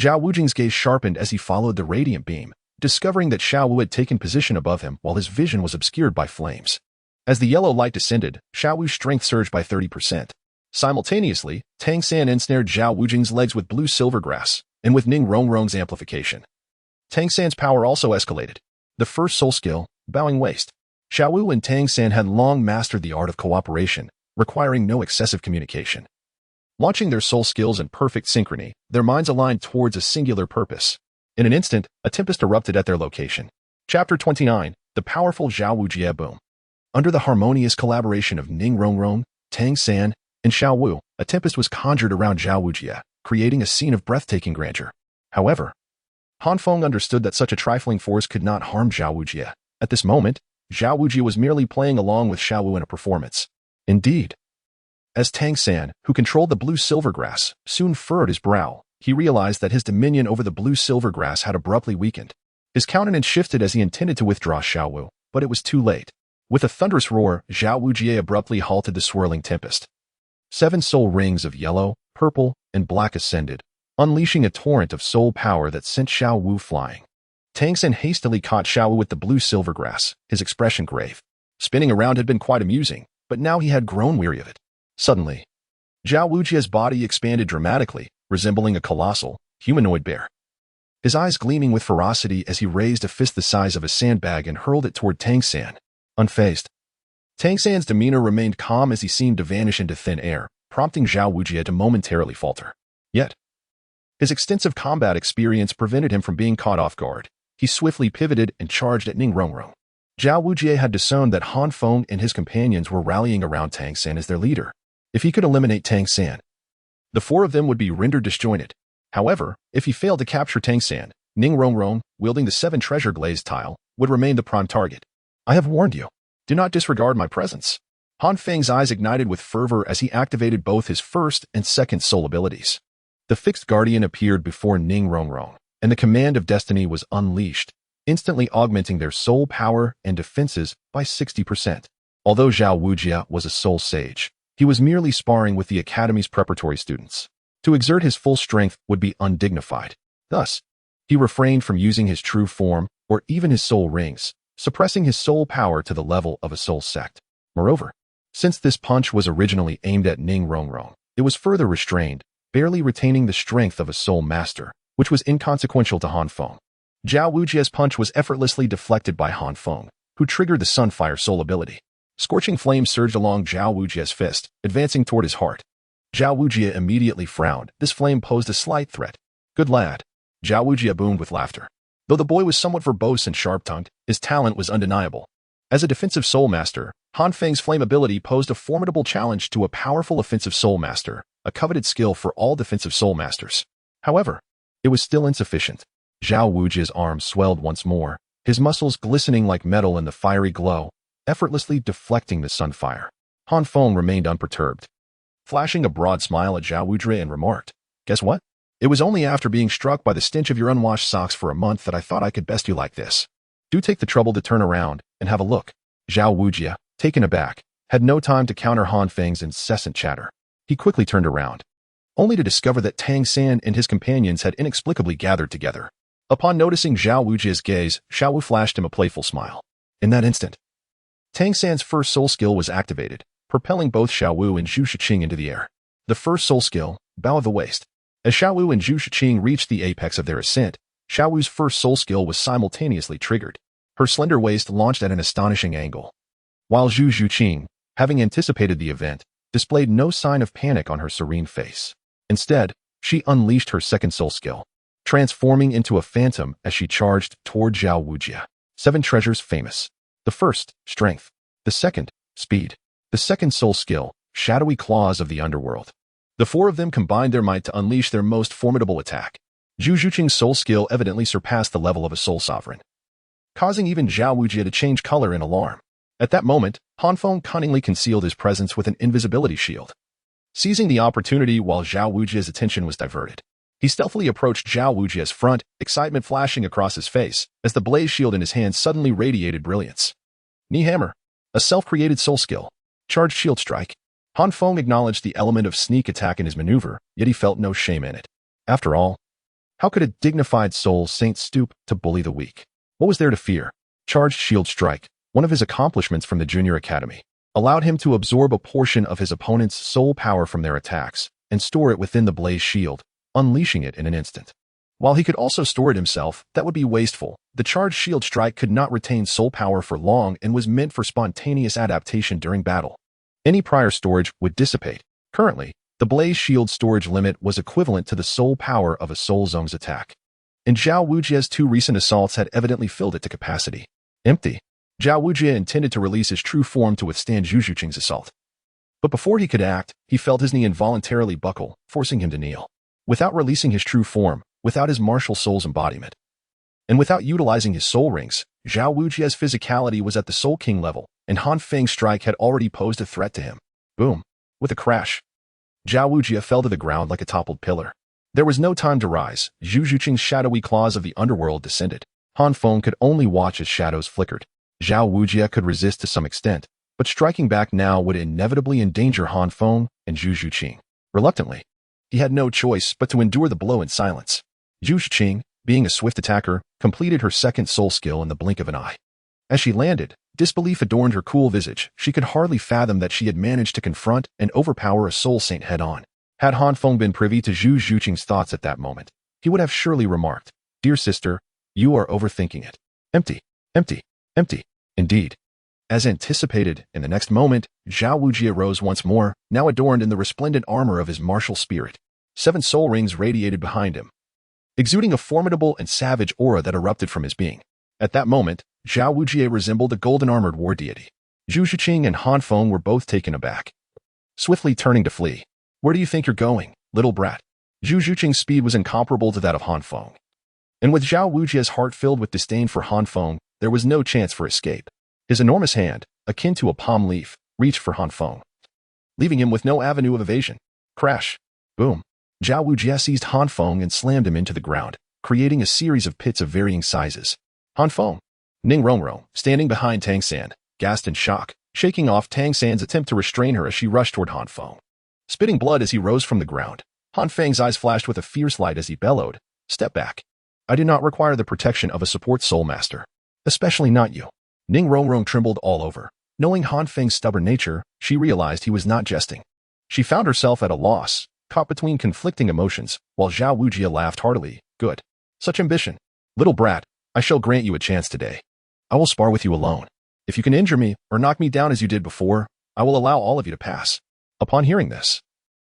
Zhao Wujing's gaze sharpened as he followed the radiant beam, discovering that Xiao Wu had taken position above him while his vision was obscured by flames. As the yellow light descended, Xiao Wu's strength surged by 30%. Simultaneously, Tang San ensnared Zhao Wujing's legs with blue silvergrass, and with Ning Rongrong's amplification. Tang San's power also escalated. The first soul skill, Bowing Waist. Xiao Wu and Tang San had long mastered the art of cooperation, requiring no excessive communication. Launching their soul skills in perfect synchrony, their minds aligned towards a singular purpose. In an instant, a tempest erupted at their location. Chapter 29, The Powerful Zhao Wujie Boom. Under the harmonious collaboration of Ning Rongrong, Tang San, and Xiao Wu, a tempest was conjured around Zhao Wujie, creating a scene of breathtaking grandeur. However, Han Feng understood that such a trifling force could not harm Zhao Wujie. At this moment, Zhao Wujie was merely playing along with Xiao Wu in a performance. Indeed, as Tang San, who controlled the blue silvergrass, soon furrowed his brow, he realized that his dominion over the blue silvergrass had abruptly weakened. His countenance shifted as he intended to withdraw Xiao Wu, but it was too late. With a thunderous roar, Zhao Wujie abruptly halted the swirling tempest. 7 soul rings of yellow, purple, and black ascended, unleashing a torrent of soul power that sent Xiao Wu flying. Tang San hastily caught Xiao Wu with the blue silvergrass, his expression grave. Spinning around had been quite amusing, but now he had grown weary of it. Suddenly, Zhao Wujie's body expanded dramatically, resembling a colossal, humanoid bear. His eyes gleaming with ferocity as he raised a fist the size of a sandbag and hurled it toward Tang San. Unfazed, Tang San's demeanor remained calm as he seemed to vanish into thin air, prompting Zhao Wujie to momentarily falter. Yet, his extensive combat experience prevented him from being caught off guard. He swiftly pivoted and charged at Ning Rongrong. Zhao Wujie had discerned that Han Feng and his companions were rallying around Tang San as their leader. If he could eliminate Tang San, the 4 of them would be rendered disjointed. However, if he failed to capture Tang San, Ning Rongrong, wielding the 7 treasure glazed tile, would remain the prime target. I have warned you. Do not disregard my presence. Han Feng's eyes ignited with fervor as he activated both his first and second soul abilities. The fixed guardian appeared before Ning Rongrong, and the command of destiny was unleashed, instantly augmenting their soul power and defenses by 60%. Although Zhao Wujie was a soul sage, he was merely sparring with the Academy's preparatory students. To exert his full strength would be undignified. Thus, he refrained from using his true form or even his soul rings, suppressing his soul power to the level of a soul sect. Moreover, since this punch was originally aimed at Ning Rongrong, it was further restrained, barely retaining the strength of a soul master, which was inconsequential to Han Feng. Zhao Wujie's punch was effortlessly deflected by Han Feng, who triggered the Sunfire soul ability. Scorching flames surged along Zhao Wujie's fist, advancing toward his heart. Zhao Wujie immediately frowned. This flame posed a slight threat. Good lad. Zhao Wujie boomed with laughter. Though the boy was somewhat verbose and sharp-tongued, his talent was undeniable. As a defensive soul master, Han Feng's flame ability posed a formidable challenge to a powerful offensive soul master, a coveted skill for all defensive soul masters. However, it was still insufficient. Zhao Wujie's arms swelled once more, his muscles glistening like metal in the fiery glow, effortlessly deflecting the sunfire. Han Feng remained unperturbed, flashing a broad smile at Zhao Wujie and remarked, "Guess what? It was only after being struck by the stench of your unwashed socks for a month that I thought I could best you like this. Do take the trouble to turn around and have a look." Zhao Wujie, taken aback, had no time to counter Han Feng's incessant chatter. He quickly turned around, only to discover that Tang San and his companions had inexplicably gathered together. Upon noticing Zhao Wujie's gaze, Xiao Wu flashed him a playful smile. In that instant, Tang San's first soul skill was activated, propelling both Xiao Wu and Zhu Shiqing into the air. The first soul skill, Bow of the Waist. As Xiao Wu and Zhu Shiqing reached the apex of their ascent, Xiao Wu's first soul skill was simultaneously triggered. Her slender waist launched at an astonishing angle, while Zhu Shiqing, having anticipated the event, displayed no sign of panic on her serene face. Instead, she unleashed her second soul skill, transforming into a phantom as she charged toward Zhao Wujie. 7 treasures famous. The first, strength. The second, speed. The second soul skill, shadowy claws of the underworld. The 4 of them combined their might to unleash their most formidable attack. Zhu Shiqing's soul skill evidently surpassed the level of a soul sovereign, causing even Zhao Wujie to change color in alarm. At that moment, Han Feng cunningly concealed his presence with an invisibility shield. Seizing the opportunity while Zhao Wujie's attention was diverted, he stealthily approached Zhao Wujie's front, excitement flashing across his face, as the blaze shield in his hand suddenly radiated brilliance. Knee Hammer, a self-created soul skill. Charged Shield Strike. Han Feng acknowledged the element of sneak attack in his maneuver, yet he felt no shame in it. After all, how could a dignified soul saint stoop to bully the weak? What was there to fear? Charged Shield Strike, one of his accomplishments from the Junior Academy. allowed him to absorb a portion of his opponent's soul power from their attacks and store it within the blaze shield, unleashing it in an instant. While he could also store it himself, that would be wasteful. The charged shield strike could not retain soul power for long and was meant for spontaneous adaptation during battle. Any prior storage would dissipate. Currently, the blaze shield storage limit was equivalent to the soul power of a Soul Zone's attack. And Zhao Wujie's 2 recent assaults had evidently filled it to capacity. Empty. Zhao Wujie intended to release his true form to withstand Zhu Zhuqing's assault. But before he could act, he felt his knee involuntarily buckle, forcing him to kneel. Without releasing his true form, without his martial soul's embodiment, and without utilizing his soul rings, Zhao Wujie's physicality was at the Soul King level, and Han Feng's strike had already posed a threat to him. Boom. With a crash, Zhao Wujie fell to the ground like a toppled pillar. There was no time to rise. Zhu Zhuqing's shadowy claws of the underworld descended. Han Feng could only watch as shadows flickered. Zhao Wujie could resist to some extent, but striking back now would inevitably endanger Han Feng and Zhu Zhuqing. Reluctantly, he had no choice but to endure the blow in silence. Zhu Zhuqing, being a swift attacker, completed her second soul skill in the blink of an eye. As she landed, disbelief adorned her cool visage. She could hardly fathom that she had managed to confront and overpower a soul saint head-on. Had Han Feng been privy to Zhu Zhuqing's thoughts at that moment, he would have surely remarked, "Dear sister, you are overthinking it. Empty, empty, empty." Indeed. As anticipated, in the next moment, Zhao Wujie rose once more, now adorned in the resplendent armor of his martial spirit. 7 soul rings radiated behind him, exuding a formidable and savage aura that erupted from his being. At that moment, Zhao Wujie resembled a golden-armored war deity. Zhu Zhuqing and Han Feng were both taken aback, swiftly turning to flee. "Where do you think you're going, little brat?" Zhu Zhuqing's speed was incomparable to that of Han Feng. And with Zhao Wujie's heart filled with disdain for Han Feng, there was no chance for escape. His enormous hand, akin to a palm leaf, reached for Han Feng, leaving him with no avenue of evasion. Crash. Boom. Zhao Wujie seized Han Feng and slammed him into the ground, creating a series of pits of varying sizes. Han Feng, Ning Rongrong, standing behind Tang San, gasped in shock, shaking off Tang San's attempt to restrain her as she rushed toward Han Feng. Spitting blood as he rose from the ground, Han Feng's eyes flashed with a fierce light as he bellowed, "Step back. I do not require the protection of a support soul master. Especially not you." Ning Rongrong trembled all over. Knowing Han Feng's stubborn nature, she realized he was not jesting. She found herself at a loss, caught between conflicting emotions, while Zhao Wujie laughed heartily. "Good. Such ambition. Little brat, I shall grant you a chance today. I will spar with you alone. If you can injure me or knock me down as you did before, I will allow all of you to pass." Upon hearing this,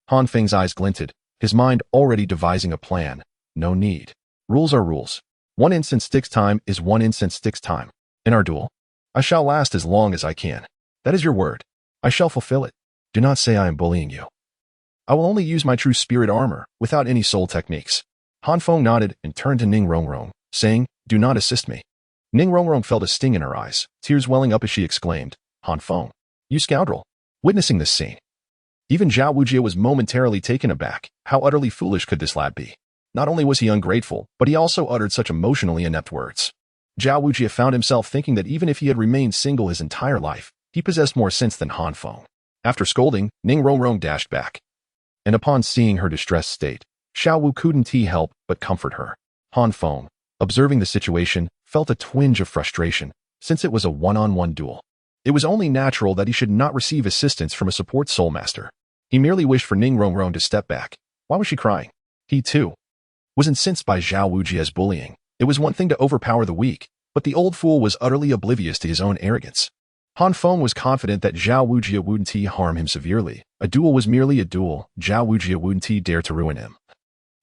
Han Feng's eyes glinted, his mind already devising a plan. No need. Rules are rules. 1 instant sticks time is 1 instant sticks time. In our duel, I shall last as long as I can. That is your word. I shall fulfill it. Do not say I am bullying you. I will only use my true spirit armor, without any soul techniques. Han Feng nodded and turned to Ning Rongrong, saying, "Do not assist me." Ning Rongrong felt a sting in her eyes, tears welling up as she exclaimed, "Han Feng, you scoundrel." Witnessing this scene, even Zhao Wujie was momentarily taken aback. How utterly foolish could this lad be? Not only was he ungrateful, but he also uttered such emotionally inept words. Zhao Wujie found himself thinking that even if he had remained single his entire life, he possessed more sense than Han Feng. After scolding, Ning Rongrong dashed back. And upon seeing her distressed state, Xiao Wu couldn't help but comfort her. Han Feng, observing the situation, felt a twinge of frustration, since it was a one-on-one duel. It was only natural that he should not receive assistance from a support soul master. He merely wished for Ning Rongrong to step back. Why was she crying? He, too, was incensed by Zhao Wujie's bullying. It was one thing to overpower the weak, but the old fool was utterly oblivious to his own arrogance. Han Feng was confident that Zhao Wujie wouldn't harm him severely. A duel was merely a duel. Zhao Wujie wouldn't dare to ruin him.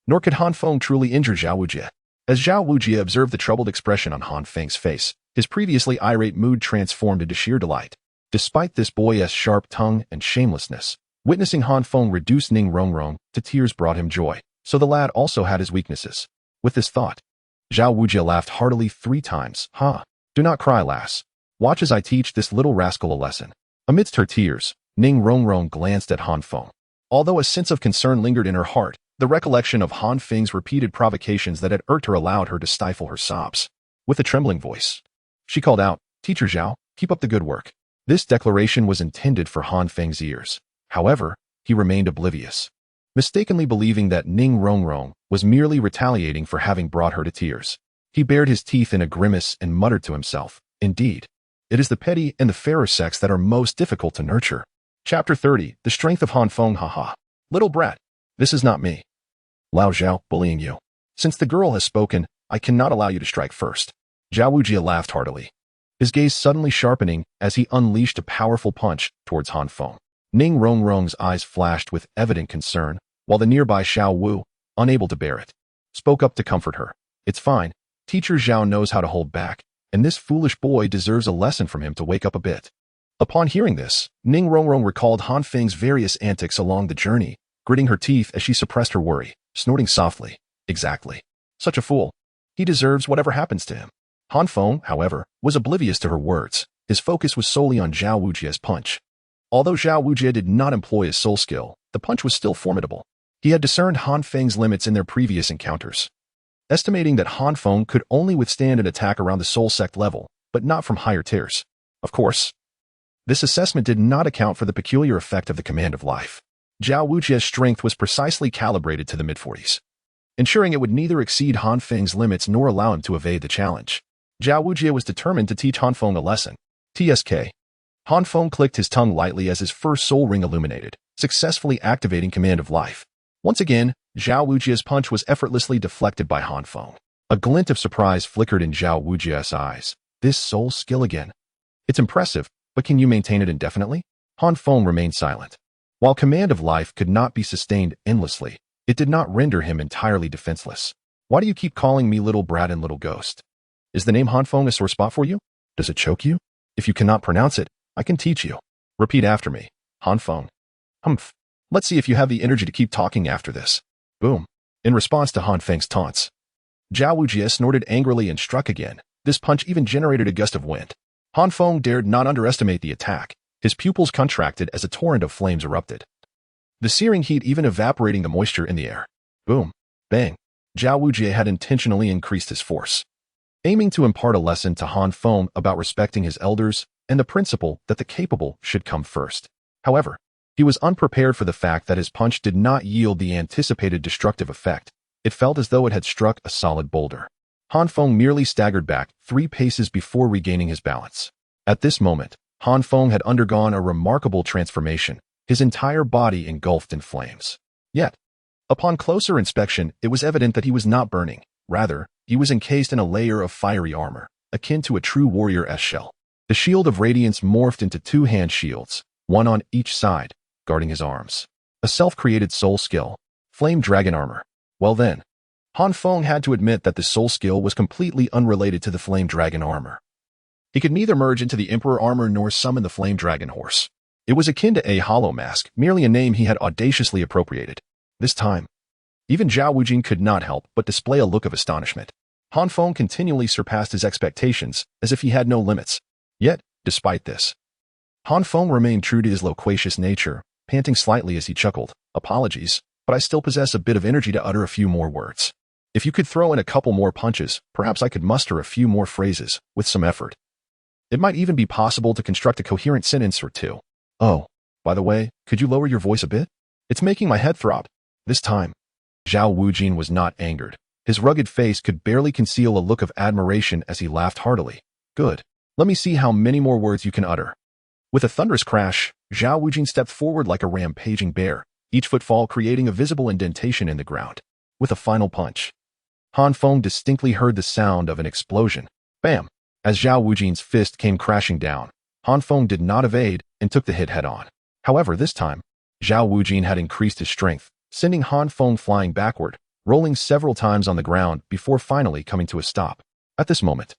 Nor could Han Feng truly injure Zhao Wujie. As Zhao Wujie observed the troubled expression on Han Feng's face, his previously irate mood transformed into sheer delight. Despite this boy's sharp tongue and shamelessness, witnessing Han Feng reduce Ning Rongrong to tears brought him joy. So the lad also had his weaknesses. With this thought, Zhao Wujie laughed heartily 3 times. "Ha! Do not cry, lass. Watch as I teach this little rascal a lesson." Amidst her tears, Ning Rongrong glanced at Han Feng. Although a sense of concern lingered in her heart, the recollection of Han Feng's repeated provocations that had irked her allowed her to stifle her sobs. With a trembling voice, she called out, "Teacher Zhao, keep up the good work." This declaration was intended for Han Feng's ears. However, he remained oblivious, mistakenly believing that Ning Rongrong was merely retaliating for having brought her to tears. He bared his teeth in a grimace and muttered to himself, "Indeed, It is the petty and the fairer sex that are most difficult to nurture. Chapter 30. The Strength of Han Feng. Haha. Little brat, this is not me. Lao Zhao, bullying you. Since the girl has spoken, I cannot allow you to strike first. Zhao Wujie laughed heartily, his gaze suddenly sharpening as he unleashed a powerful punch towards Han Feng. Ning Rongrong's eyes flashed with evident concern, while the nearby Xiao Wu, unable to bear it, spoke up to comfort her. It's fine. Teacher Zhao knows how to hold back, and this foolish boy deserves a lesson from him to wake up a bit. Upon hearing this, Ning Rongrong recalled Han Feng's various antics along the journey, gritting her teeth as she suppressed her worry, snorting softly. Exactly. Such a fool. He deserves whatever happens to him. Han Feng, however, was oblivious to her words. His focus was solely on Zhao Wujie's punch. Although Zhao Wujie did not employ his soul skill, the punch was still formidable. He had discerned Han Feng's limits in their previous encounters, estimating that Han Feng could only withstand an attack around the soul sect level, but not from higher tiers. Of course, this assessment did not account for the peculiar effect of the command of life. Zhao Wujie's strength was precisely calibrated to the mid-40s, ensuring it would neither exceed Han Feng's limits nor allow him to evade the challenge. Zhao Wujie was determined to teach Han Feng a lesson. TSK. Han Feng clicked his tongue lightly as his first soul ring illuminated, successfully activating command of life. Once again, Zhao Wujie's punch was effortlessly deflected by Han Feng. A glint of surprise flickered in Zhao Wujie's eyes. This soul skill again. It's impressive, but can you maintain it indefinitely? Han Feng remained silent. While command of life could not be sustained endlessly, it did not render him entirely defenseless. Why do you keep calling me little brat and little ghost? Is the name Han Feng a sore spot for you? Does it choke you? If you cannot pronounce it, I can teach you. Repeat after me. Han Feng. Humph. Let's see if you have the energy to keep talking after this. Boom. In response to Han Feng's taunts, Zhao Wujie snorted angrily and struck again. This punch even generated a gust of wind. Han Feng dared not underestimate the attack. His pupils contracted as a torrent of flames erupted, the searing heat even evaporating the moisture in the air. Boom. Bang. Zhao Wujie had intentionally increased his force, aiming to impart a lesson to Han Feng about respecting his elders and the principle that the capable should come first. However, he was unprepared for the fact that his punch did not yield the anticipated destructive effect. It felt as though it had struck a solid boulder. Han Feng merely staggered back 3 paces before regaining his balance. At this moment, Han Feng had undergone a remarkable transformation, his entire body engulfed in flames. Yet, upon closer inspection, it was evident that he was not burning. Rather, he was encased in a layer of fiery armor, akin to a true warrior-esque shell. The shield of radiance morphed into 2 hand shields, one on each side, guarding his arms. A self-created soul skill. Flame Dragon Armor. Well then, Han Feng had to admit that the soul skill was completely unrelated to the Flame Dragon Armor. He could neither merge into the Emperor Armor nor summon the Flame Dragon Horse. It was akin to a hollow mask, merely a name he had audaciously appropriated. This time, even Zhao Wujie could not help but display a look of astonishment. Han Feng continually surpassed his expectations, as if he had no limits. Yet, despite this, Han Feng remained true to his loquacious nature, panting slightly as he chuckled. Apologies, but I still possess a bit of energy to utter a few more words. If you could throw in a couple more punches, perhaps I could muster a few more phrases, with some effort. It might even be possible to construct a coherent sentence or two. Oh, by the way, could you lower your voice a bit? It's making my head throb. This time, Zhao Wujie was not angered. His rugged face could barely conceal a look of admiration as he laughed heartily. Good. Let me see how many more words you can utter. With a thunderous crash, Zhao Wujie stepped forward like a rampaging bear, each footfall creating a visible indentation in the ground. With a final punch, Han Feng distinctly heard the sound of an explosion. Bam! As Zhao Wujie's fist came crashing down, Han Feng did not evade and took the hit head-on. However, this time, Zhao Wujie had increased his strength, sending Han Feng flying backward, rolling several times on the ground before finally coming to a stop. At this moment,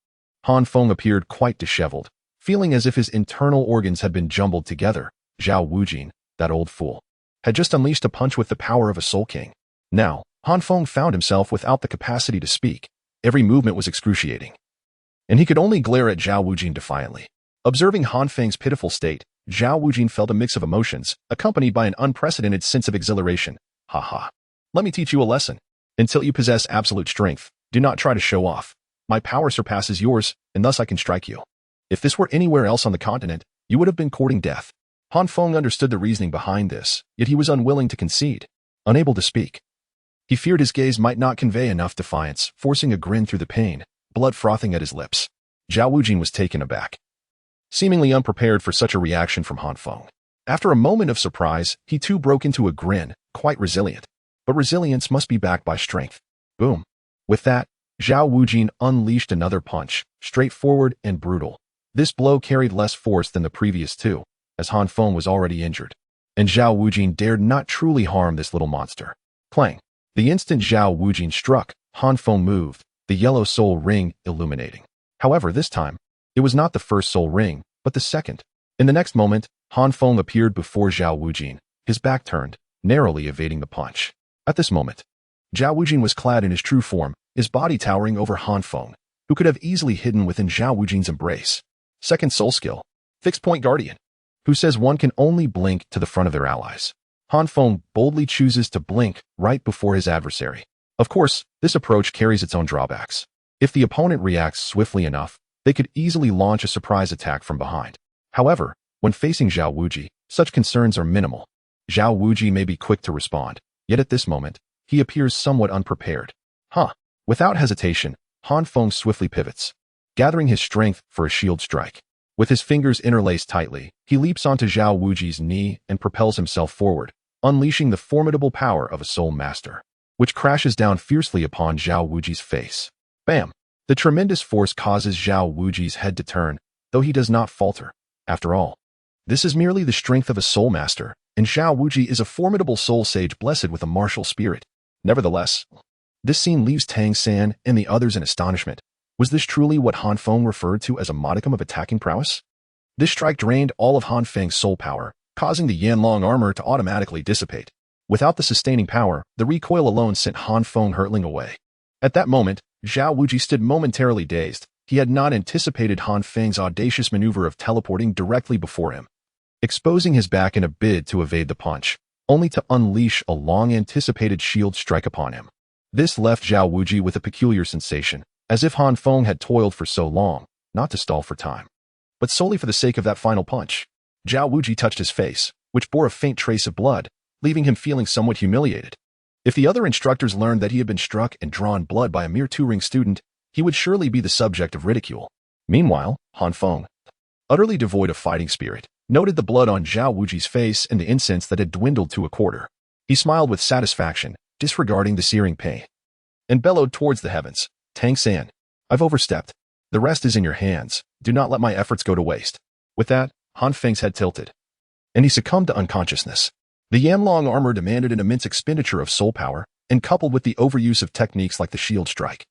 Han Feng appeared quite disheveled, feeling as if his internal organs had been jumbled together. Zhao Wujie, that old fool, had just unleashed a punch with the power of a Soul King. Now, Han Feng found himself without the capacity to speak. Every movement was excruciating, and he could only glare at Zhao Wujie defiantly. Observing Han Feng's pitiful state, Zhao Wujie felt a mix of emotions, accompanied by an unprecedented sense of exhilaration. Haha. Let me teach you a lesson. Until you possess absolute strength, do not try to show off. My power surpasses yours, and thus I can strike you. If this were anywhere else on the continent, you would have been courting death. Han Feng understood the reasoning behind this, yet he was unwilling to concede. Unable to speak, he feared his gaze might not convey enough defiance, forcing a grin through the pain, blood frothing at his lips. Zhao Wujie was taken aback. seemingly unprepared for such a reaction from Han Feng. After a moment of surprise, he too broke into a grin, quite resilient. But resilience must be backed by strength. Boom. With that, Zhao Wujin unleashed another punch, straightforward and brutal. This blow carried less force than the previous two, as Han Feng was already injured. And Zhao Wujin dared not truly harm this little monster. Clang. The instant Zhao Wujin struck, Han Feng moved, the yellow soul ring illuminating. However, this time, it was not the first soul ring, but the second. In the next moment, Han Feng appeared before Zhao Wujin, his back turned, narrowly evading the punch. At this moment, Zhao Wujin was clad in his true form, his body towering over Han Feng, who could have easily hidden within Zhao Wujin's embrace. Second soul skill, Fixed Point Guardian, who says one can only blink to the front of their allies. Han Feng boldly chooses to blink right before his adversary. Of course, this approach carries its own drawbacks. If the opponent reacts swiftly enough, they could easily launch a surprise attack from behind. However, when facing Zhao Wuji, such concerns are minimal. Zhao Wuji may be quick to respond, yet at this moment, he appears somewhat unprepared. Without hesitation, Han Feng swiftly pivots, gathering his strength for a shield strike. With his fingers interlaced tightly, he leaps onto Zhao Wuji's knee and propels himself forward, unleashing the formidable power of a soul master, which crashes down fiercely upon Zhao Wuji's face. Bam! The tremendous force causes Zhao Wuji's head to turn, though he does not falter. After all, this is merely the strength of a soul master, and Zhao Wuji is a formidable soul sage blessed with a martial spirit. Nevertheless, this scene leaves Tang San and the others in astonishment. Was this truly what Han Feng referred to as a modicum of attacking prowess? This strike drained all of Han Feng's soul power, causing the Yanlong armor to automatically dissipate. Without the sustaining power, the recoil alone sent Han Feng hurtling away. At that moment, Zhao Wuji stood momentarily dazed. He had not anticipated Han Feng's audacious maneuver of teleporting directly before him, exposing his back in a bid to evade the punch, only to unleash a long-anticipated shield strike upon him. This left Zhao Wuji with a peculiar sensation, as if Han Feng had toiled for so long, not to stall for time, but solely for the sake of that final punch. Zhao Wuji touched his face, which bore a faint trace of blood, leaving him feeling somewhat humiliated. If the other instructors learned that he had been struck and drawn blood by a mere two-ring student, he would surely be the subject of ridicule. Meanwhile, Han Feng, utterly devoid of fighting spirit, noted the blood on Zhao Wuji's face and the incense that had dwindled to a quarter. He smiled with satisfaction, disregarding the searing pain, and bellowed towards the heavens. Tang San, I've overstepped. The rest is in your hands. Do not let my efforts go to waste. With that, Han Feng's head tilted, and he succumbed to unconsciousness. The Yanlong armor demanded an immense expenditure of soul power, and coupled with the overuse of techniques like the shield strike,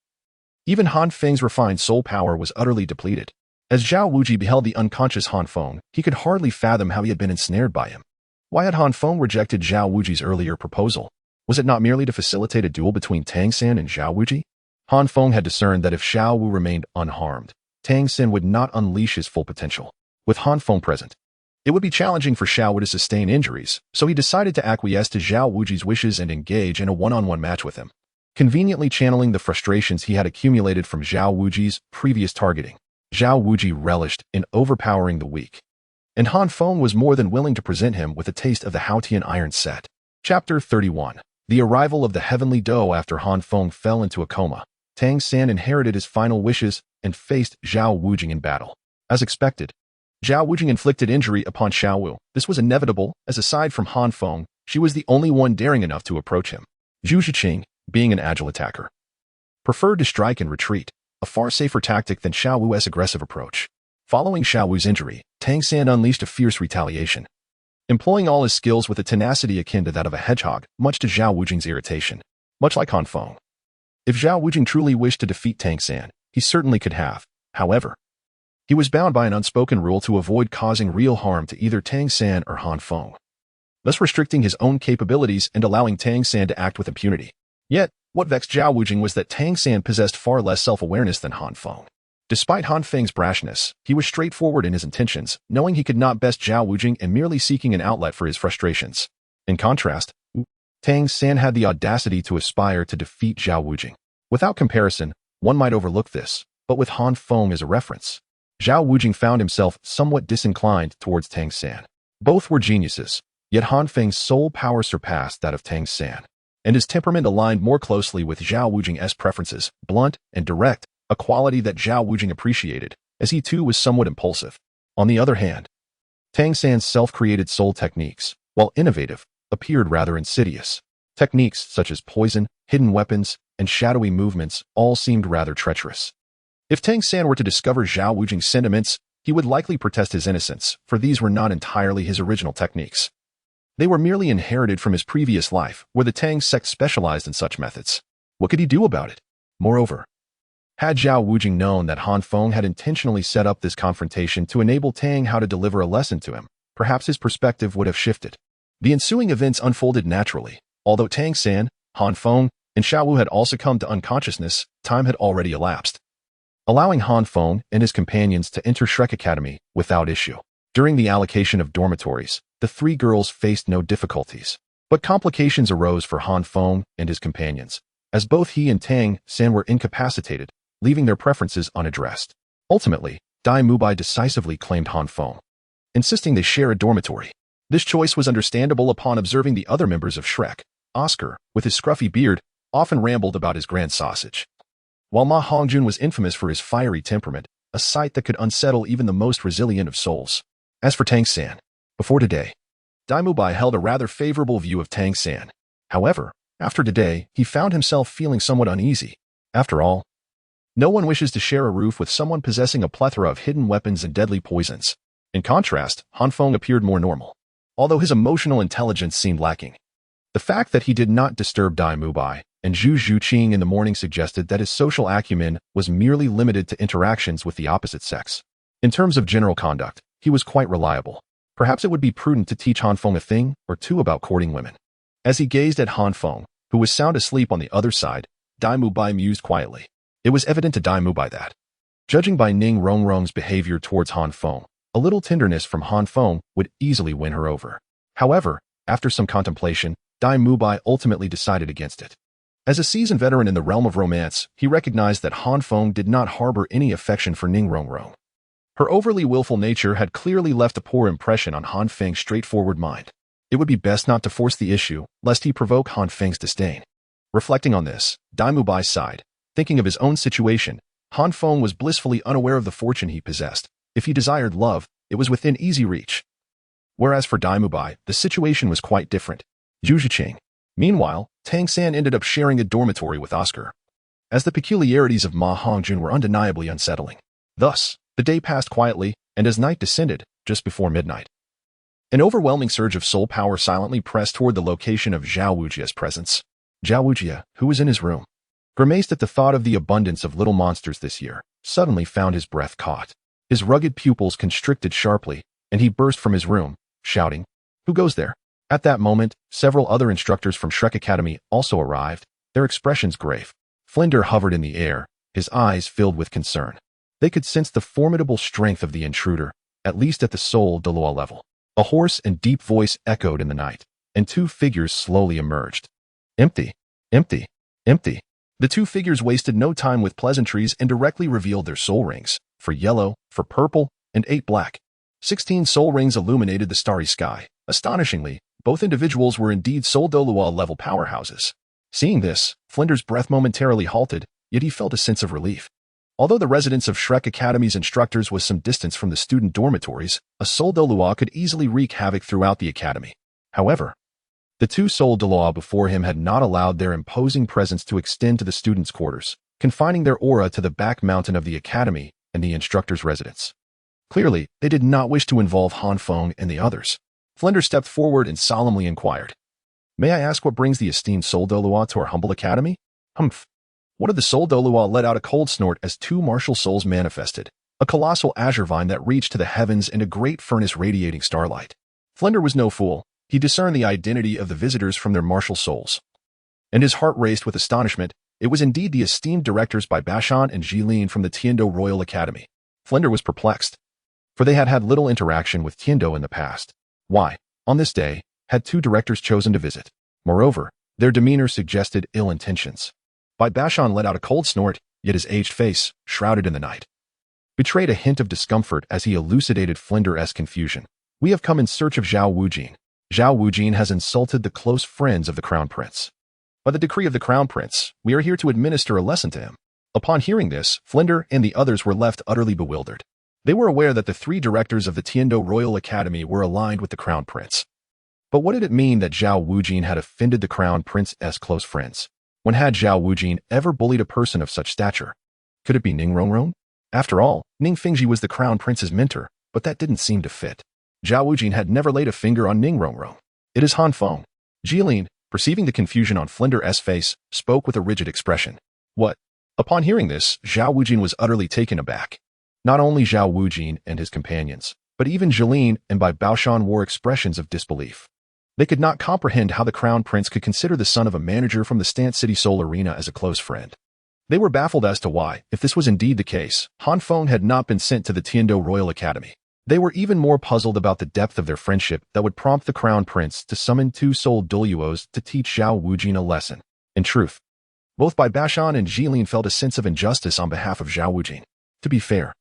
even Han Feng's refined soul power was utterly depleted. As Zhao Wuji beheld the unconscious Han Feng, he could hardly fathom how he had been ensnared by him. Why had Han Feng rejected Zhao Wuji's earlier proposal? Was it not merely to facilitate a duel between Tang San and Zhao Wuji? Han Feng had discerned that if Zhao Wu remained unharmed, Tang San would not unleash his full potential. With Han Feng present, it would be challenging for Zhao Wu to sustain injuries, so he decided to acquiesce to Zhao Wuji's wishes and engage in a one-on-one match with him, conveniently channeling the frustrations he had accumulated from Zhao Wuji's previous targeting. Zhao Wuji relished in overpowering the weak, and Han Feng was more than willing to present him with a taste of the Haotian iron set. Chapter 31. The arrival of the heavenly doe. After Han Feng fell into a coma, Tang San inherited his final wishes and faced Zhao Wuji in battle. As expected, Zhao Wuji inflicted injury upon Xiao Wu. This was inevitable, as aside from Han Feng, she was the only one daring enough to approach him. Zhu Zhiqing, being an agile attacker, preferred to strike and retreat, a far safer tactic than Xiao Wu's aggressive approach. Following Xiao Wu's injury, Tang San unleashed a fierce retaliation, employing all his skills with a tenacity akin to that of a hedgehog, much to Zhao Wujing's irritation. Much like Han Feng, if Zhao Wujing truly wished to defeat Tang San, he certainly could have. However, he was bound by an unspoken rule to avoid causing real harm to either Tang San or Han Feng, thus restricting his own capabilities and allowing Tang San to act with impunity. Yet, what vexed Zhao Wujing was that Tang San possessed far less self-awareness than Han Feng. Despite Han Feng's brashness, he was straightforward in his intentions, knowing he could not best Zhao Wujing and merely seeking an outlet for his frustrations. In contrast, Tang San had the audacity to aspire to defeat Zhao Wujing. Without comparison, one might overlook this, but with Han Feng as a reference, Zhao Wujing found himself somewhat disinclined towards Tang San. Both were geniuses, yet Han Feng's soul power surpassed that of Tang San, and his temperament aligned more closely with Zhao Wujing's preferences, blunt and direct, a quality that Zhao Wujing appreciated, as he too was somewhat impulsive. On the other hand, Tang San's self-created soul techniques, while innovative, appeared rather insidious. Techniques such as poison, hidden weapons, and shadowy movements all seemed rather treacherous. If Tang San were to discover Zhao Wujing's sentiments, he would likely protest his innocence, for these were not entirely his original techniques. They were merely inherited from his previous life, where the Tang sect specialized in such methods. What could he do about it? Moreover, had Zhao Wujing known that Han Feng had intentionally set up this confrontation to enable Tang how to deliver a lesson to him, perhaps his perspective would have shifted. The ensuing events unfolded naturally. Although Tang San, Han Feng, and Xiao Wu had all succumbed to unconsciousness, time had already elapsed, allowing Han Feng and his companions to enter Shrek Academy without issue. During the allocation of dormitories, the three girls faced no difficulties. But complications arose for Han Feng and his companions, as both he and Tang San were incapacitated, leaving their preferences unaddressed. Ultimately, Dai Mubai decisively claimed Han Feng, insisting they share a dormitory. This choice was understandable upon observing the other members of Shrek. Oscar, with his scruffy beard, often rambled about his grand sausage, while Ma Hongjun was infamous for his fiery temperament, a sight that could unsettle even the most resilient of souls. As for Tang San, before today, Dai Mubai held a rather favorable view of Tang San. However, after today, he found himself feeling somewhat uneasy. After all, no one wishes to share a roof with someone possessing a plethora of hidden weapons and deadly poisons. In contrast, Han Feng appeared more normal, although his emotional intelligence seemed lacking. The fact that he did not disturb Dai Mubai and Zhu Zhuqing in the morning suggested that his social acumen was merely limited to interactions with the opposite sex. In terms of general conduct, he was quite reliable. Perhaps it would be prudent to teach Han Feng a thing or two about courting women. As he gazed at Han Feng, who was sound asleep on the other side, Dai Mubai mused quietly. It was evident to Dai Mubai that, judging by Ning Rongrong's behavior towards Han Feng, a little tenderness from Han Feng would easily win her over. However, after some contemplation, Dai Mubai ultimately decided against it. As a seasoned veteran in the realm of romance, he recognized that Han Feng did not harbor any affection for Ning Rongrong. Her overly willful nature had clearly left a poor impression on Han Feng's straightforward mind. It would be best not to force the issue, lest he provoke Han Feng's disdain. Reflecting on this, Dai Mubai sighed. Thinking of his own situation, Han Feng was blissfully unaware of the fortune he possessed. If he desired love, it was within easy reach. Whereas for Dai Mubai, the situation was quite different. Zhu Zhuqing. Meanwhile, Tang San ended up sharing a dormitory with Oscar, as the peculiarities of Ma Hongjun were undeniably unsettling. Thus, the day passed quietly, and as night descended, just before midnight, an overwhelming surge of soul power silently pressed toward the location of Zhao Wujia's presence. Zhao Wujia, who was in his room, grimaced at the thought of the abundance of little monsters this year, suddenly found his breath caught. His rugged pupils constricted sharply, and he burst from his room, shouting, "Who goes there?" At that moment, several other instructors from Shrek Academy also arrived, their expressions grave. Flinder hovered in the air, his eyes filled with concern. They could sense the formidable strength of the intruder, at least at the Soul Douluo level. A hoarse and deep voice echoed in the night, and two figures slowly emerged. Empty, empty, empty. The two figures wasted no time with pleasantries and directly revealed their soul rings, for yellow, for purple, and 8 black. 16 soul rings illuminated the starry sky. Astonishingly, both individuals were indeed Soul Douluo-level powerhouses. Seeing this, Flinder's breath momentarily halted, yet he felt a sense of relief. Although the residence of Shrek Academy's instructors was some distance from the student dormitories, a Soul Douluo could easily wreak havoc throughout the academy. However, the two Soul Douluo before him had not allowed their imposing presence to extend to the students' quarters, confining their aura to the back mountain of the academy and the instructor's residence. Clearly, they did not wish to involve Han Feng and the others. Flinder stepped forward and solemnly inquired, "May I ask what brings the esteemed Soul Douluo to our humble academy?" Humph. One of the Soul Douluo let out a cold snort as two martial souls manifested, a colossal azure vine that reached to the heavens and a great furnace radiating starlight. Flinder was no fool. He discerned the identity of the visitors from their martial souls, and his heart raced with astonishment. It was indeed the esteemed directors by Bashan and Jilin from the Tiando Royal Academy. Flinder was perplexed, for they had had little interaction with Tiando in the past. Why, on this day, had two directors chosen to visit? Moreover, their demeanor suggested ill intentions. Bai Bashan let out a cold snort, yet his aged face, shrouded in the night, betrayed a hint of discomfort as he elucidated Flinder's confusion. "We have come in search of Zhao Wujing. Zhao Wujing has insulted the close friends of the Crown Prince. By the decree of the Crown Prince, we are here to administer a lesson to him." Upon hearing this, Flinder and the others were left utterly bewildered. They were aware that the three directors of the Tiando Royal Academy were aligned with the Crown Prince. But what did it mean that Zhao Wujin had offended the Crown Prince's close friends? When had Zhao Wujin ever bullied a person of such stature? Could it be Ning Rongrong? After all, Ning Fengji was the Crown Prince's mentor, but that didn't seem to fit. Zhao Wujin had never laid a finger on Ning Rongrong. It is Han Feng. Jilin, perceiving the confusion on Flinder's face, spoke with a rigid expression. What? Upon hearing this, Zhao Wujin was utterly taken aback. Not only Zhao Wujin and his companions, but even Jilin and Bai Baoshan wore expressions of disbelief. They could not comprehend how the Crown Prince could consider the son of a manager from the Stant City Soul Arena as a close friend. They were baffled as to why, if this was indeed the case, Han Feng had not been sent to the Tiando Royal Academy. They were even more puzzled about the depth of their friendship that would prompt the Crown Prince to summon two soul Douluos to teach Zhao Wujin a lesson. In truth, both Bai Baoshan and Jilin felt a sense of injustice on behalf of Zhao Wujin. To be fair,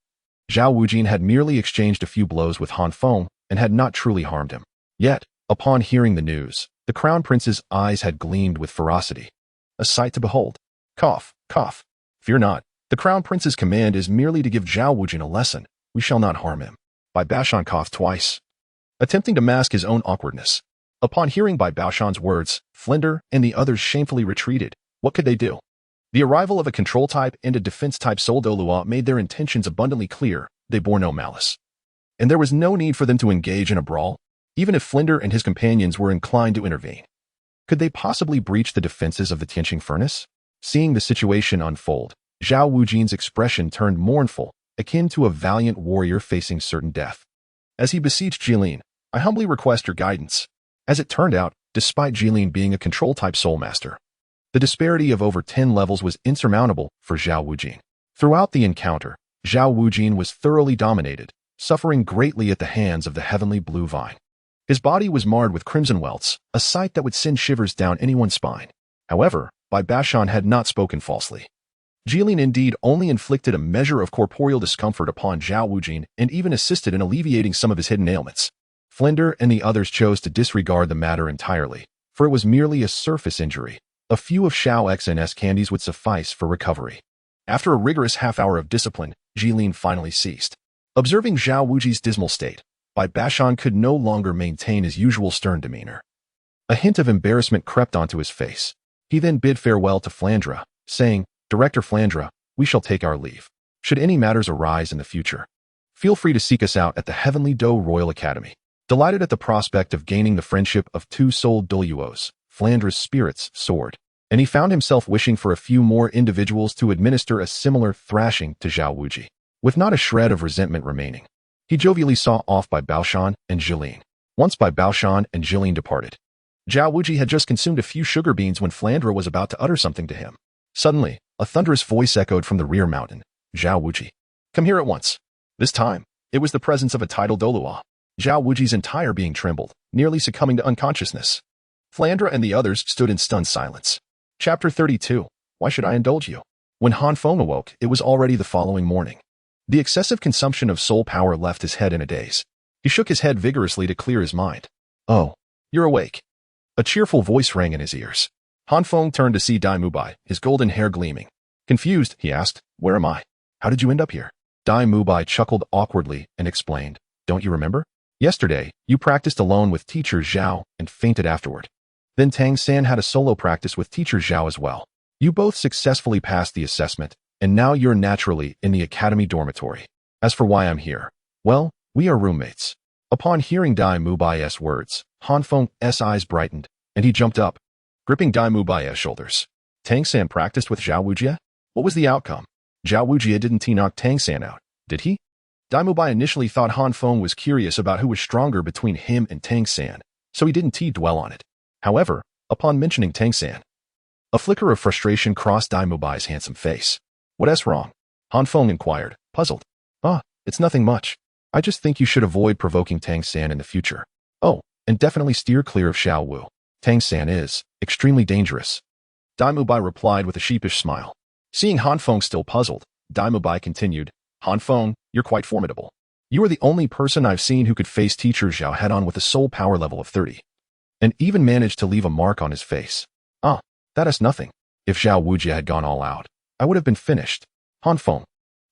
Zhao Wujin had merely exchanged a few blows with Han Feng and had not truly harmed him. Yet, upon hearing the news, the Crown Prince's eyes had gleamed with ferocity. A sight to behold. Cough, cough. Fear not. The Crown Prince's command is merely to give Zhao Wujin a lesson. We shall not harm him. Bai Baoshan coughed twice, attempting to mask his own awkwardness. Upon hearing Bai Baoshan's words, Flinder and the others shamefully retreated. What could they do? The arrival of a control-type and a defense-type Soul Douluo made their intentions abundantly clear. They bore no malice. And there was no need for them to engage in a brawl, even if Flinder and his companions were inclined to intervene. Could they possibly breach the defenses of the Tianqing Furnace? Seeing the situation unfold, Zhao Wujin's expression turned mournful, akin to a valiant warrior facing certain death. As he beseeched Jilin, I humbly request your guidance. As it turned out, despite Jilin being a control-type Soulmaster, the disparity of over 10 levels was insurmountable for Zhao Wujin. Throughout the encounter, Zhao Wujin was thoroughly dominated, suffering greatly at the hands of the heavenly blue vine. His body was marred with crimson welts, a sight that would send shivers down anyone's spine. However, Bai Baoshan had not spoken falsely. Jilin indeed only inflicted a measure of corporeal discomfort upon Zhao Wujin and even assisted in alleviating some of his hidden ailments. Flinder and the others chose to disregard the matter entirely, for it was merely a surface injury. A few of Xiao XN's candies would suffice for recovery. After a rigorous half-hour of discipline, Jilin finally ceased. Observing Zhao Wujin's dismal state, Bai Baoshan could no longer maintain his usual stern demeanor. A hint of embarrassment crept onto his face. He then bid farewell to Flandra, saying, Director Flandra, we shall take our leave. Should any matters arise in the future, feel free to seek us out at the Heavenly Do Royal Academy. Delighted at the prospect of gaining the friendship of two soul Douluos, Flandra's spirits soared, and he found himself wishing for a few more individuals to administer a similar thrashing to Zhao Wujin. With not a shred of resentment remaining, he jovially saw off Bai Baoshan and Jilin. Once Bai Baoshan and Jilin departed, Zhao Wujin had just consumed a few sugar beans when Flandra was about to utter something to him. Suddenly, a thunderous voice echoed from the rear mountain. Zhao Wujin, come here at once. This time, it was the presence of a tidal Douluo. Zhao Wujin's entire being trembled, nearly succumbing to unconsciousness. Flandra and the others stood in stunned silence. Chapter 32. Why should I indulge you? When Han Feng awoke, it was already the following morning. The excessive consumption of soul power left his head in a daze. He shook his head vigorously to clear his mind. Oh, you're awake. A cheerful voice rang in his ears. Han Feng turned to see Dai Mubai, his golden hair gleaming. Confused, he asked, where am I? How did you end up here? Dai Mubai chuckled awkwardly and explained, don't you remember? Yesterday, you practiced alone with teacher Zhao and fainted afterward. Then Tang San had a solo practice with teacher Zhao as well. You both successfully passed the assessment, and now you're naturally in the academy dormitory. As for why I'm here, well, we are roommates. Upon hearing Dai Mubai's words, Han Feng's eyes brightened, and he jumped up, gripping Dai Mubai's shoulders. Tang San practiced with Zhao Wujia? What was the outcome? Zhao Wujia didn't knock Tang San out, did he? Dai Mubai initially thought Han Feng was curious about who was stronger between him and Tang San, so he didn't dwell on it. However, upon mentioning Tang San, a flicker of frustration crossed Dai Mubai's handsome face. What's wrong? Han Feng inquired, puzzled. It's nothing much. I just think you should avoid provoking Tang San in the future. Oh, and definitely steer clear of Xiao Wu. Tang San is extremely dangerous. Dai Mubai replied with a sheepish smile. Seeing Han Feng still puzzled, Dai Mubai continued, Han Feng, you're quite formidable. You are the only person I've seen who could face teacher Zhao head-on with a soul power level of 30. And even managed to leave a mark on his face. That is nothing. If Zhao Wujia had gone all out, I would have been finished. Han Feng,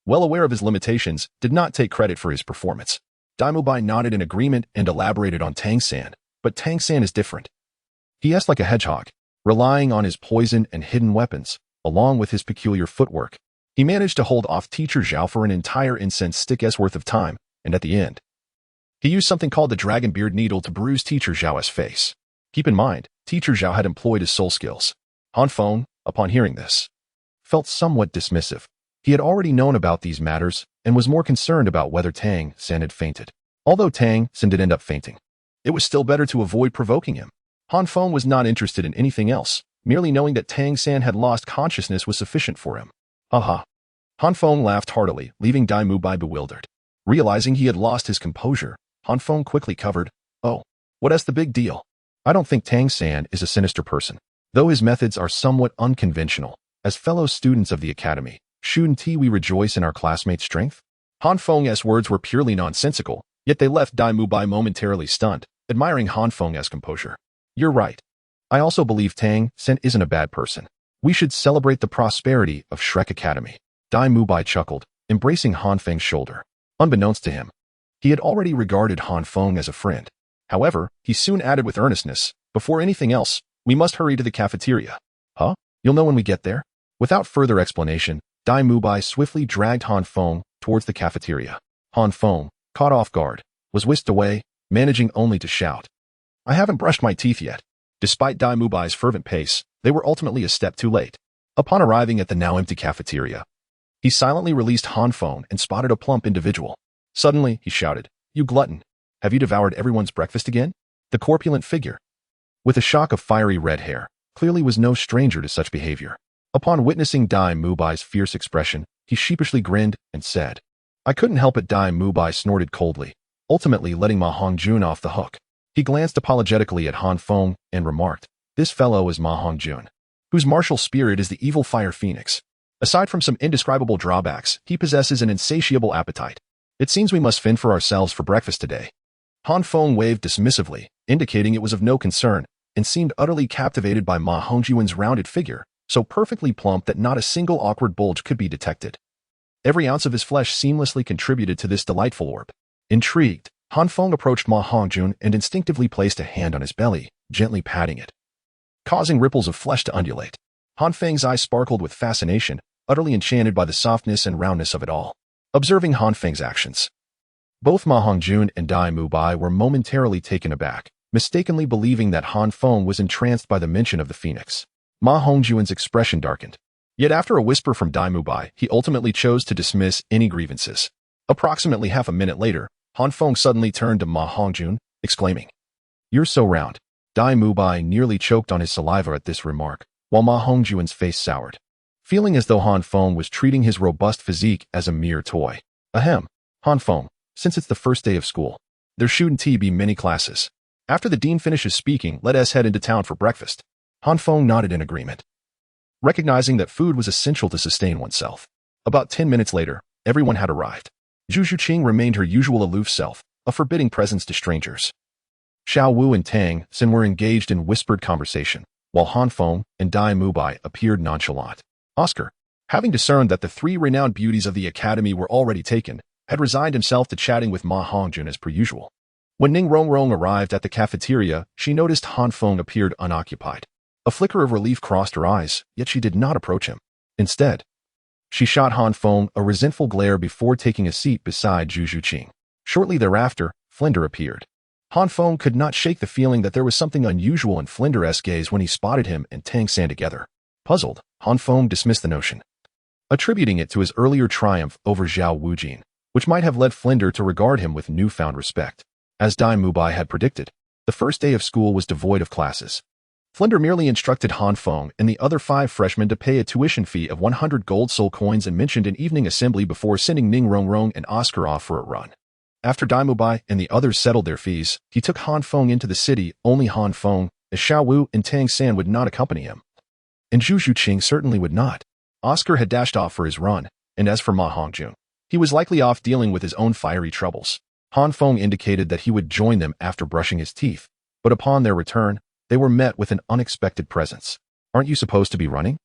well aware of his limitations, did not take credit for his performance. Dai Mubai nodded in agreement and elaborated on Tang San, but Tang San is different. He acts like a hedgehog, relying on his poison and hidden weapons, along with his peculiar footwork. He managed to hold off Teacher Zhao for an entire incense stick's worth of time, and at the end, he used something called the Dragon Beard Needle to bruise Teacher Zhao's face. Keep in mind, Teacher Zhao had employed his soul skills. Han Feng, upon hearing this, felt somewhat dismissive. He had already known about these matters and was more concerned about whether Tang San had fainted. Although Tang San did end up fainting, it was still better to avoid provoking him. Han Feng was not interested in anything else. Merely knowing that Tang San had lost consciousness was sufficient for him. Aha. Han Feng laughed heartily, leaving Dai Mubai bewildered. Realizing he had lost his composure, Han Feng quickly covered, "Oh, what's the big deal? I don't think Tang San is a sinister person, though his methods are somewhat unconventional. As fellow students of the academy, shouldn't we rejoice in our classmates' strength?" Han Feng's words were purely nonsensical, yet they left Dai Mubai momentarily stunned, admiring Han Feng's composure. "You're right. I also believe Tang San isn't a bad person. We should celebrate the prosperity of Shrek Academy." Dai Mubai chuckled, embracing Han Feng's shoulder. Unbeknownst to him, he had already regarded Han Feng as a friend. However, he soon added with earnestness, "Before anything else, we must hurry to the cafeteria." "Huh? You'll know when we get there?" Without further explanation, Dai Mubai swiftly dragged Han Feng towards the cafeteria. Han Feng, caught off guard, was whisked away, managing only to shout, "I haven't brushed my teeth yet." Despite Dai Mubai's fervent pace, they were ultimately a step too late. Upon arriving at the now empty cafeteria, he silently released Han Feng and spotted a plump individual. Suddenly, he shouted, "You glutton! Have you devoured everyone's breakfast again?" The corpulent figure, with a shock of fiery red hair, clearly was no stranger to such behavior. Upon witnessing Dai Mubai's fierce expression, he sheepishly grinned and said, "I couldn't help it." Dai Mubai snorted coldly, ultimately letting Ma Hongjun off the hook. He glanced apologetically at Han Feng and remarked, "This fellow is Ma Hongjun, whose martial spirit is the evil fire phoenix. Aside from some indescribable drawbacks, he possesses an insatiable appetite. It seems we must fend for ourselves for breakfast today." Han Feng waved dismissively, indicating it was of no concern, and seemed utterly captivated by Ma Hongjun's rounded figure, so perfectly plump that not a single awkward bulge could be detected. Every ounce of his flesh seamlessly contributed to this delightful orb. Intrigued, Han Feng approached Ma Hongjun and instinctively placed a hand on his belly, gently patting it, causing ripples of flesh to undulate. Han Feng's eyes sparkled with fascination, utterly enchanted by the softness and roundness of it all. Observing Han Feng's actions, both Ma Hongjun and Dai Mubai were momentarily taken aback, mistakenly believing that Han Feng was entranced by the mention of the phoenix. Ma Hongjun's expression darkened. Yet after a whisper from Dai Mubai, he ultimately chose to dismiss any grievances. Approximately half a minute later, Han Feng suddenly turned to Ma Hongjun, exclaiming, "You're so round." Dai Mubai nearly choked on his saliva at this remark, while Ma Hongjun's face soured, feeling as though Han Feng was treating his robust physique as a mere toy. "Ahem, Han Feng, since it's the first day of school, there shouldn't be many classes. After the dean finishes speaking, let us head into town for breakfast." Han Feng nodded in agreement, recognizing that food was essential to sustain oneself. About 10 minutes later, everyone had arrived. Zhu Zhuqing remained her usual aloof self, a forbidding presence to strangers. Xiao Wu and Tang Xin were engaged in whispered conversation, while Han Feng and Dai Mubai appeared nonchalant. Oscar, having discerned that the three renowned beauties of the academy were already taken, had resigned himself to chatting with Ma Hongjun as per usual. When Ning Rongrong arrived at the cafeteria, she noticed Han Feng appeared unoccupied. A flicker of relief crossed her eyes, yet she did not approach him. Instead, she shot Han Feng a resentful glare before taking a seat beside Zhu Zhuqing. Shortly thereafter, Flinder appeared. Han Feng could not shake the feeling that there was something unusual in Flinder's gaze when he spotted him and Tang San together. Puzzled, Han Feng dismissed the notion, attributing it to his earlier triumph over Zhao Wujin, which might have led Flinder to regard him with newfound respect. As Dai Mubai had predicted, the first day of school was devoid of classes. Flinder merely instructed Han Feng and the other 5 freshmen to pay a tuition fee of 100 gold soul coins and mentioned an evening assembly before sending Ning Rongrong and Oscar off for a run. After Dai Mubai and the others settled their fees, he took Han Feng into the city. Only Han Feng, as Xiao Wu and Tang San would not accompany him. And Zhu Zhuqing certainly would not. Oscar had dashed off for his run, and as for Ma Hongjun, he was likely off dealing with his own fiery troubles. Han Feng indicated that he would join them after brushing his teeth, but upon their return, they were met with an unexpected presence. "Aren't you supposed to be running?"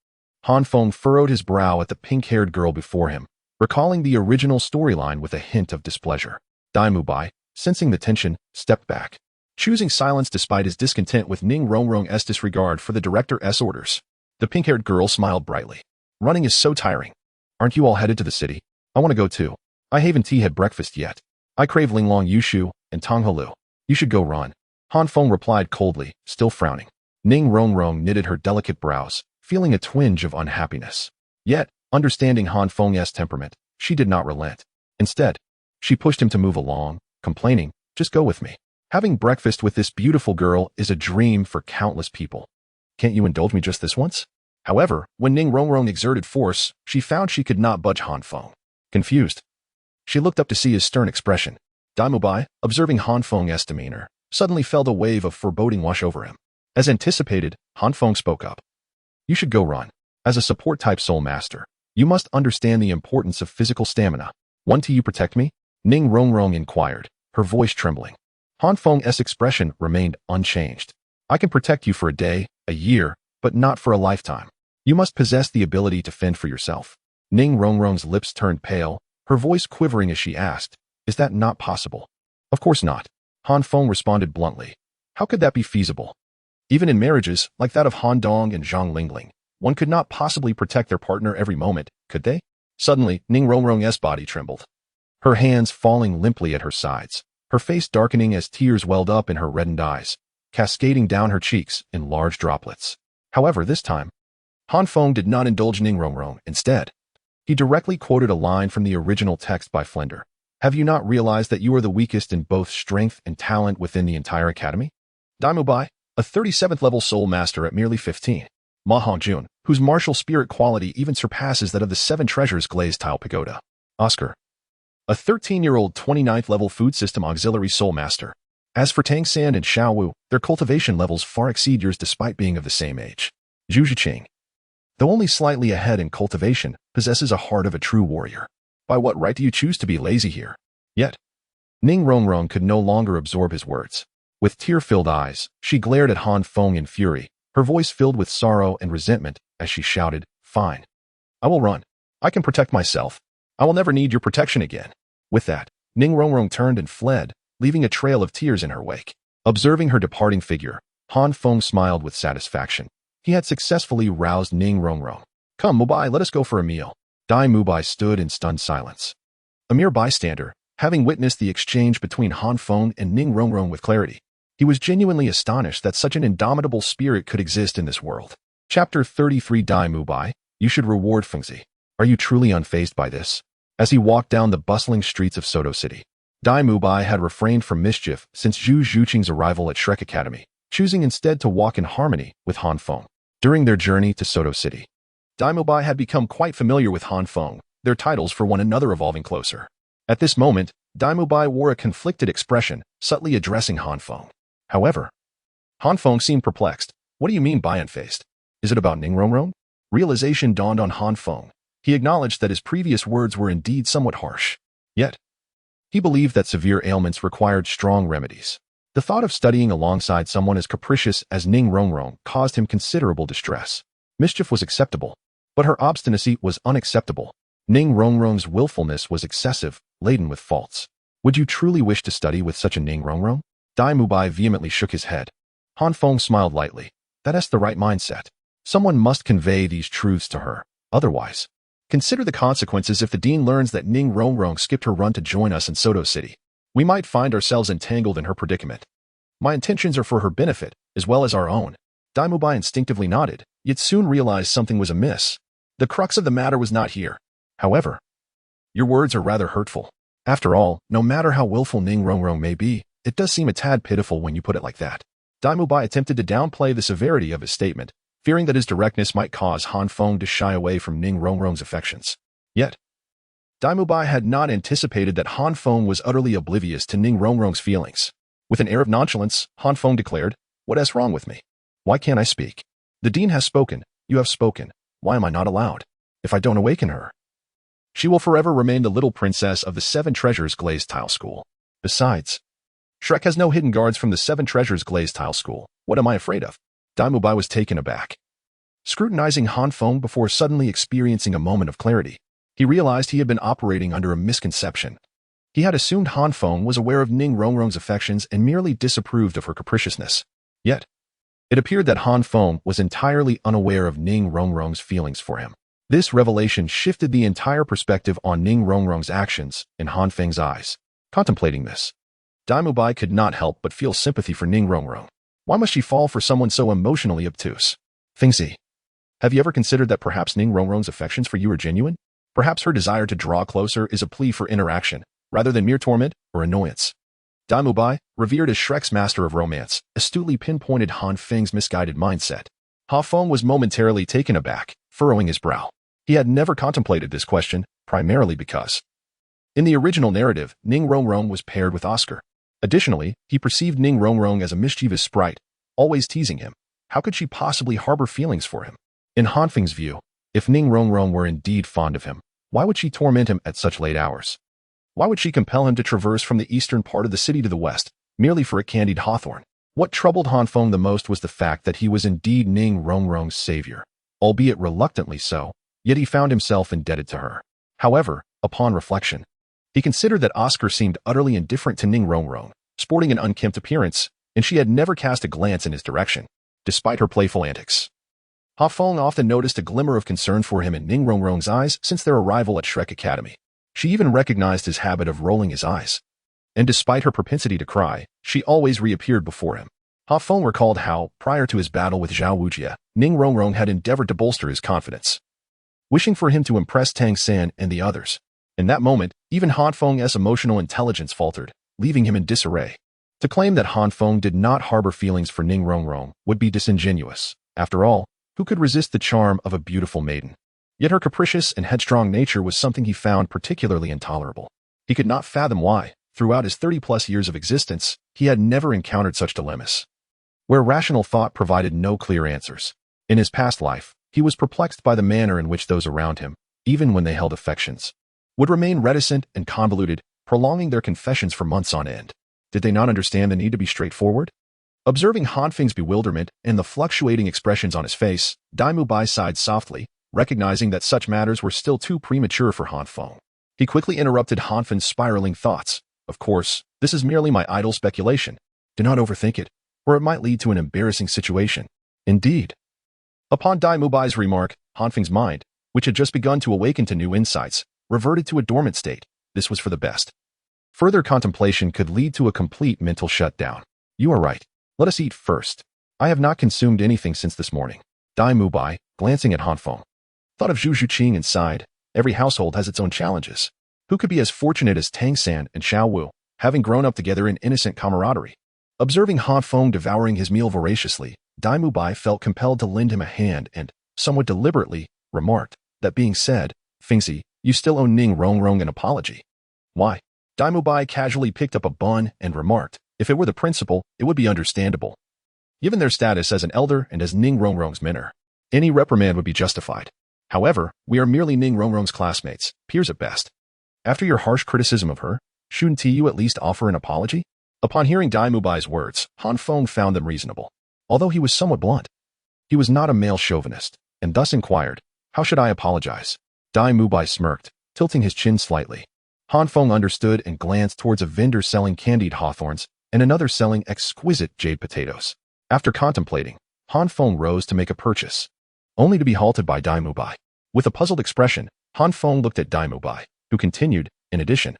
Han Feng furrowed his brow at the pink-haired girl before him, recalling the original storyline with a hint of displeasure. Dai Mubai, sensing the tension, stepped back, choosing silence despite his discontent with Ning Rongrong's disregard for the director's orders. The pink-haired girl smiled brightly. Running is so tiring. Aren't you all headed to the city? I want to go too. I haven't had breakfast yet. I crave Linglong Yushu and Tonghalu. You should go run. Han Feng replied coldly, still frowning. Ning Rongrong knitted her delicate brows, feeling a twinge of unhappiness. Yet, understanding Han Feng's temperament, she did not relent. Instead, she pushed him to move along, complaining, just go with me. Having breakfast with this beautiful girl is a dream for countless people. Can't you indulge me just this once? However, when Ning Rongrong exerted force, she found she could not budge Han Feng. Confused, she looked up to see his stern expression. Dai Mubai, observing Han Feng's demeanor, suddenly felt a wave of foreboding wash over him. As anticipated, Han Feng spoke up. You should go run. As a support-type soul master, you must understand the importance of physical stamina. Want you protect me? Ning Rongrong inquired, her voice trembling. Han Feng's expression remained unchanged. I can protect you for a day, a year, but not for a lifetime. You must possess the ability to fend for yourself. Ning Rongrong's lips turned pale, her voice quivering as she asked, is that not possible? Of course not. Han Feng responded bluntly. How could that be feasible? Even in marriages, like that of Han Dong and Zhang Lingling, one could not possibly protect their partner every moment, could they? Suddenly, Ning Rongrong's body trembled, her hands falling limply at her sides, her face darkening as tears welled up in her reddened eyes, cascading down her cheeks in large droplets. However, this time, Han Feng did not indulge Ning Rongrong. Instead, he directly quoted a line from the original text by Flender. Have you not realized that you are the weakest in both strength and talent within the entire academy? Dai Mubai, a 37th level soul master at merely 15. Ma Hongjun, whose martial spirit quality even surpasses that of the 7 treasures glazed tile pagoda. Oscar, a 13-year-old 29th level food system auxiliary soul master. As for Tang San and Xiao Wu, their cultivation levels far exceed yours despite being of the same age. Zhu Zhiqing, though only slightly ahead in cultivation, possesses a heart of a true warrior. By what right do you choose to be lazy here? Yet, Ning Rongrong could no longer absorb his words. With tear-filled eyes, she glared at Han Feng in fury, her voice filled with sorrow and resentment as she shouted, Fine. I will run. I can protect myself. I will never need your protection again. With that, Ning Rongrong turned and fled, leaving a trail of tears in her wake. Observing her departing figure, Han Feng smiled with satisfaction. He had successfully roused Ning Rongrong. Come, Mubai, let us go for a meal. Dai Mubai stood in stunned silence. A mere bystander, having witnessed the exchange between Han Feng and Ning Rongrong with clarity, he was genuinely astonished that such an indomitable spirit could exist in this world. Chapter 33 Dai Mubai, you should reward Fengzi. Are you truly unfazed by this? As he walked down the bustling streets of Soto City, Dai Mubai had refrained from mischief since Zhu Zhuqing's arrival at Shrek Academy, choosing instead to walk in harmony with Han Feng. During their journey to Soto City, Dai Mubai had become quite familiar with Han Feng, their titles for one another evolving closer. At this moment, Dai Mubai wore a conflicted expression, subtly addressing Han Feng. However, Han Feng seemed perplexed. What do you mean by unfazed? Is it about Ning Rongrong? Realization dawned on Han Feng. He acknowledged that his previous words were indeed somewhat harsh. Yet, he believed that severe ailments required strong remedies. The thought of studying alongside someone as capricious as Ning Rongrong caused him considerable distress. Mischief was acceptable, but her obstinacy was unacceptable. Ning Rongrong's willfulness was excessive, laden with faults. Would you truly wish to study with such a Ning Rongrong? Dai Mubai vehemently shook his head. Han Feng smiled lightly. That's the right mindset. Someone must convey these truths to her. Otherwise, consider the consequences if the dean learns that Ning Rongrong skipped her run to join us in Soto City. We might find ourselves entangled in her predicament. My intentions are for her benefit, as well as our own. Dai Mubai instinctively nodded, yet soon realized something was amiss. The crux of the matter was not here. However, your words are rather hurtful. After all, no matter how willful Ning Rongrong may be, it does seem a tad pitiful when you put it like that. Dai Mubai attempted to downplay the severity of his statement, fearing that his directness might cause Han Feng to shy away from Ning Rongrong's affections. Yet, Dai Mubai had not anticipated that Han Feng was utterly oblivious to Ning Rongrong's feelings. With an air of nonchalance, Han Feng declared, What is wrong with me? Why can't I speak? The dean has spoken. You have spoken. Why am I not allowed? If I don't awaken her, she will forever remain the little princess of the 7 Treasures Glazed Tile School. Besides, Shrek has no hidden guards from the 7 Treasures Glazed Tile School. What am I afraid of? Dai Mubai was taken aback, scrutinizing Han Feng before suddenly experiencing a moment of clarity. He realized he had been operating under a misconception. He had assumed Han Feng was aware of Ning Rongrong's affections and merely disapproved of her capriciousness. Yet, it appeared that Han Feng was entirely unaware of Ning Rongrong's feelings for him. This revelation shifted the entire perspective on Ning Rongrong's actions in Han Feng's eyes. Contemplating this, Dai Mubai could not help but feel sympathy for Ning Rongrong. Why must she fall for someone so emotionally obtuse? Fengzi, have you ever considered that perhaps Ning Rongrong's affections for you are genuine? Perhaps her desire to draw closer is a plea for interaction, rather than mere torment or annoyance. Dai Mubai, revered as Shrek's master of romance, astutely pinpointed Han Feng's misguided mindset. Han Feng was momentarily taken aback, furrowing his brow. He had never contemplated this question, primarily because, in the original narrative, Ning Rongrong was paired with Oscar. Additionally, he perceived Ning Rongrong as a mischievous sprite, always teasing him. How could she possibly harbor feelings for him? In Han Feng's view, if Ning Rongrong were indeed fond of him, why would she torment him at such late hours? Why would she compel him to traverse from the eastern part of the city to the west, merely for a candied hawthorn? What troubled Han Feng the most was the fact that he was indeed Ning Rongrong's savior, albeit reluctantly so, yet he found himself indebted to her. However, upon reflection, he considered that Oscar seemed utterly indifferent to Ning Rongrong, sporting an unkempt appearance, and she had never cast a glance in his direction, despite her playful antics. Han Feng often noticed a glimmer of concern for him in Ning Rongrong's eyes since their arrival at Shrek Academy. She even recognized his habit of rolling his eyes. And despite her propensity to cry, she always reappeared before him. Han Feng recalled how, prior to his battle with Zhao Wujie, Ning Rongrong had endeavored to bolster his confidence, wishing for him to impress Tang San and the others. In that moment, even Han Feng's emotional intelligence faltered, leaving him in disarray. To claim that Han Feng did not harbor feelings for Ning Rongrong would be disingenuous. After all, who could resist the charm of a beautiful maiden? Yet her capricious and headstrong nature was something he found particularly intolerable. He could not fathom why, throughout his 30-plus years of existence, he had never encountered such dilemmas, where rational thought provided no clear answers. In his past life, he was perplexed by the manner in which those around him, even when they held affections, would remain reticent and convoluted, prolonging their confessions for months on end. Did they not understand the need to be straightforward? Observing Han Feng's bewilderment and the fluctuating expressions on his face, Dai Mubai sighed softly, recognizing that such matters were still too premature for Han Feng. He quickly interrupted Han Feng's spiraling thoughts. Of course, this is merely my idle speculation. Do not overthink it, or it might lead to an embarrassing situation. Indeed. Upon Dai Mubai's remark, Han Feng's mind, which had just begun to awaken to new insights, reverted to a dormant state. This was for the best. Further contemplation could lead to a complete mental shutdown. You are right. Let us eat first. I have not consumed anything since this morning. Dai Mubai, glancing at Han Feng, thought of Zhu Zhuqing and sighed. Every household has its own challenges. Who could be as fortunate as Tang San and Xiao Wu, having grown up together in innocent camaraderie? Observing Han Feng devouring his meal voraciously, Dai Mubai felt compelled to lend him a hand and, somewhat deliberately, remarked, that being said, Fengzi, you still owe Ning Rongrong an apology. Why? Dai Mubai casually picked up a bun and remarked, if it were the principal, it would be understandable. Given their status as an elder and as Ning Rongrong's mentor, any reprimand would be justified. However, we are merely Ning Rongrong's classmates, peers at best. After your harsh criticism of her, shouldn't you at least offer an apology? Upon hearing Dai Mubai's words, Han Feng found them reasonable, although he was somewhat blunt. He was not a male chauvinist, and thus inquired, how should I apologize? Dai Mubai smirked, tilting his chin slightly. Han Feng understood and glanced towards a vendor selling candied hawthorns and another selling exquisite jade potatoes. After contemplating, Han Feng rose to make a purchase, only to be halted by Dai Mubai. With a puzzled expression, Han Feng looked at Dai Mubai, who continued, in addition,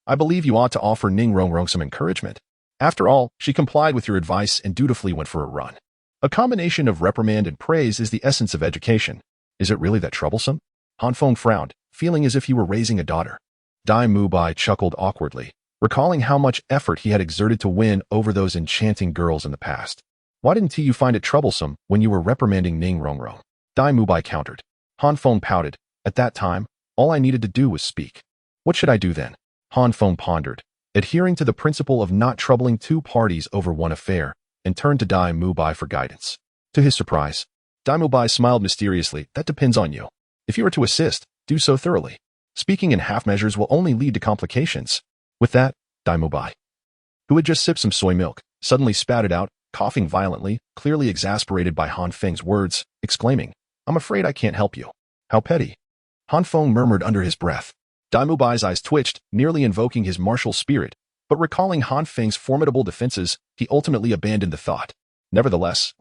I believe you ought to offer Ning Rongrong some encouragement. After all, she complied with your advice and dutifully went for a run. A combination of reprimand and praise is the essence of education. Is it really that troublesome? Han Feng frowned, feeling as if he were raising a daughter. Dai Mubai chuckled awkwardly, recalling how much effort he had exerted to win over those enchanting girls in the past. Why didn't you find it troublesome when you were reprimanding Ning Rongrong? Dai Mubai countered. Han Feng pouted. At that time, all I needed to do was speak. What should I do then? Han Feng pondered, adhering to the principle of not troubling two parties over one affair, and turned to Dai Mubai for guidance. To his surprise, Dai Mubai smiled mysteriously. That depends on you. If you are to assist, do so thoroughly. Speaking in half measures will only lead to complications. With that, Dai Mubai, who had just sipped some soy milk, suddenly spat it out, coughing violently, clearly exasperated by Han Feng's words, exclaiming, I'm afraid I can't help you. How petty. Han Feng murmured under his breath. Dai Mubai's eyes twitched, nearly invoking his martial spirit, but recalling Han Feng's formidable defenses, he ultimately abandoned the thought. Nevertheless,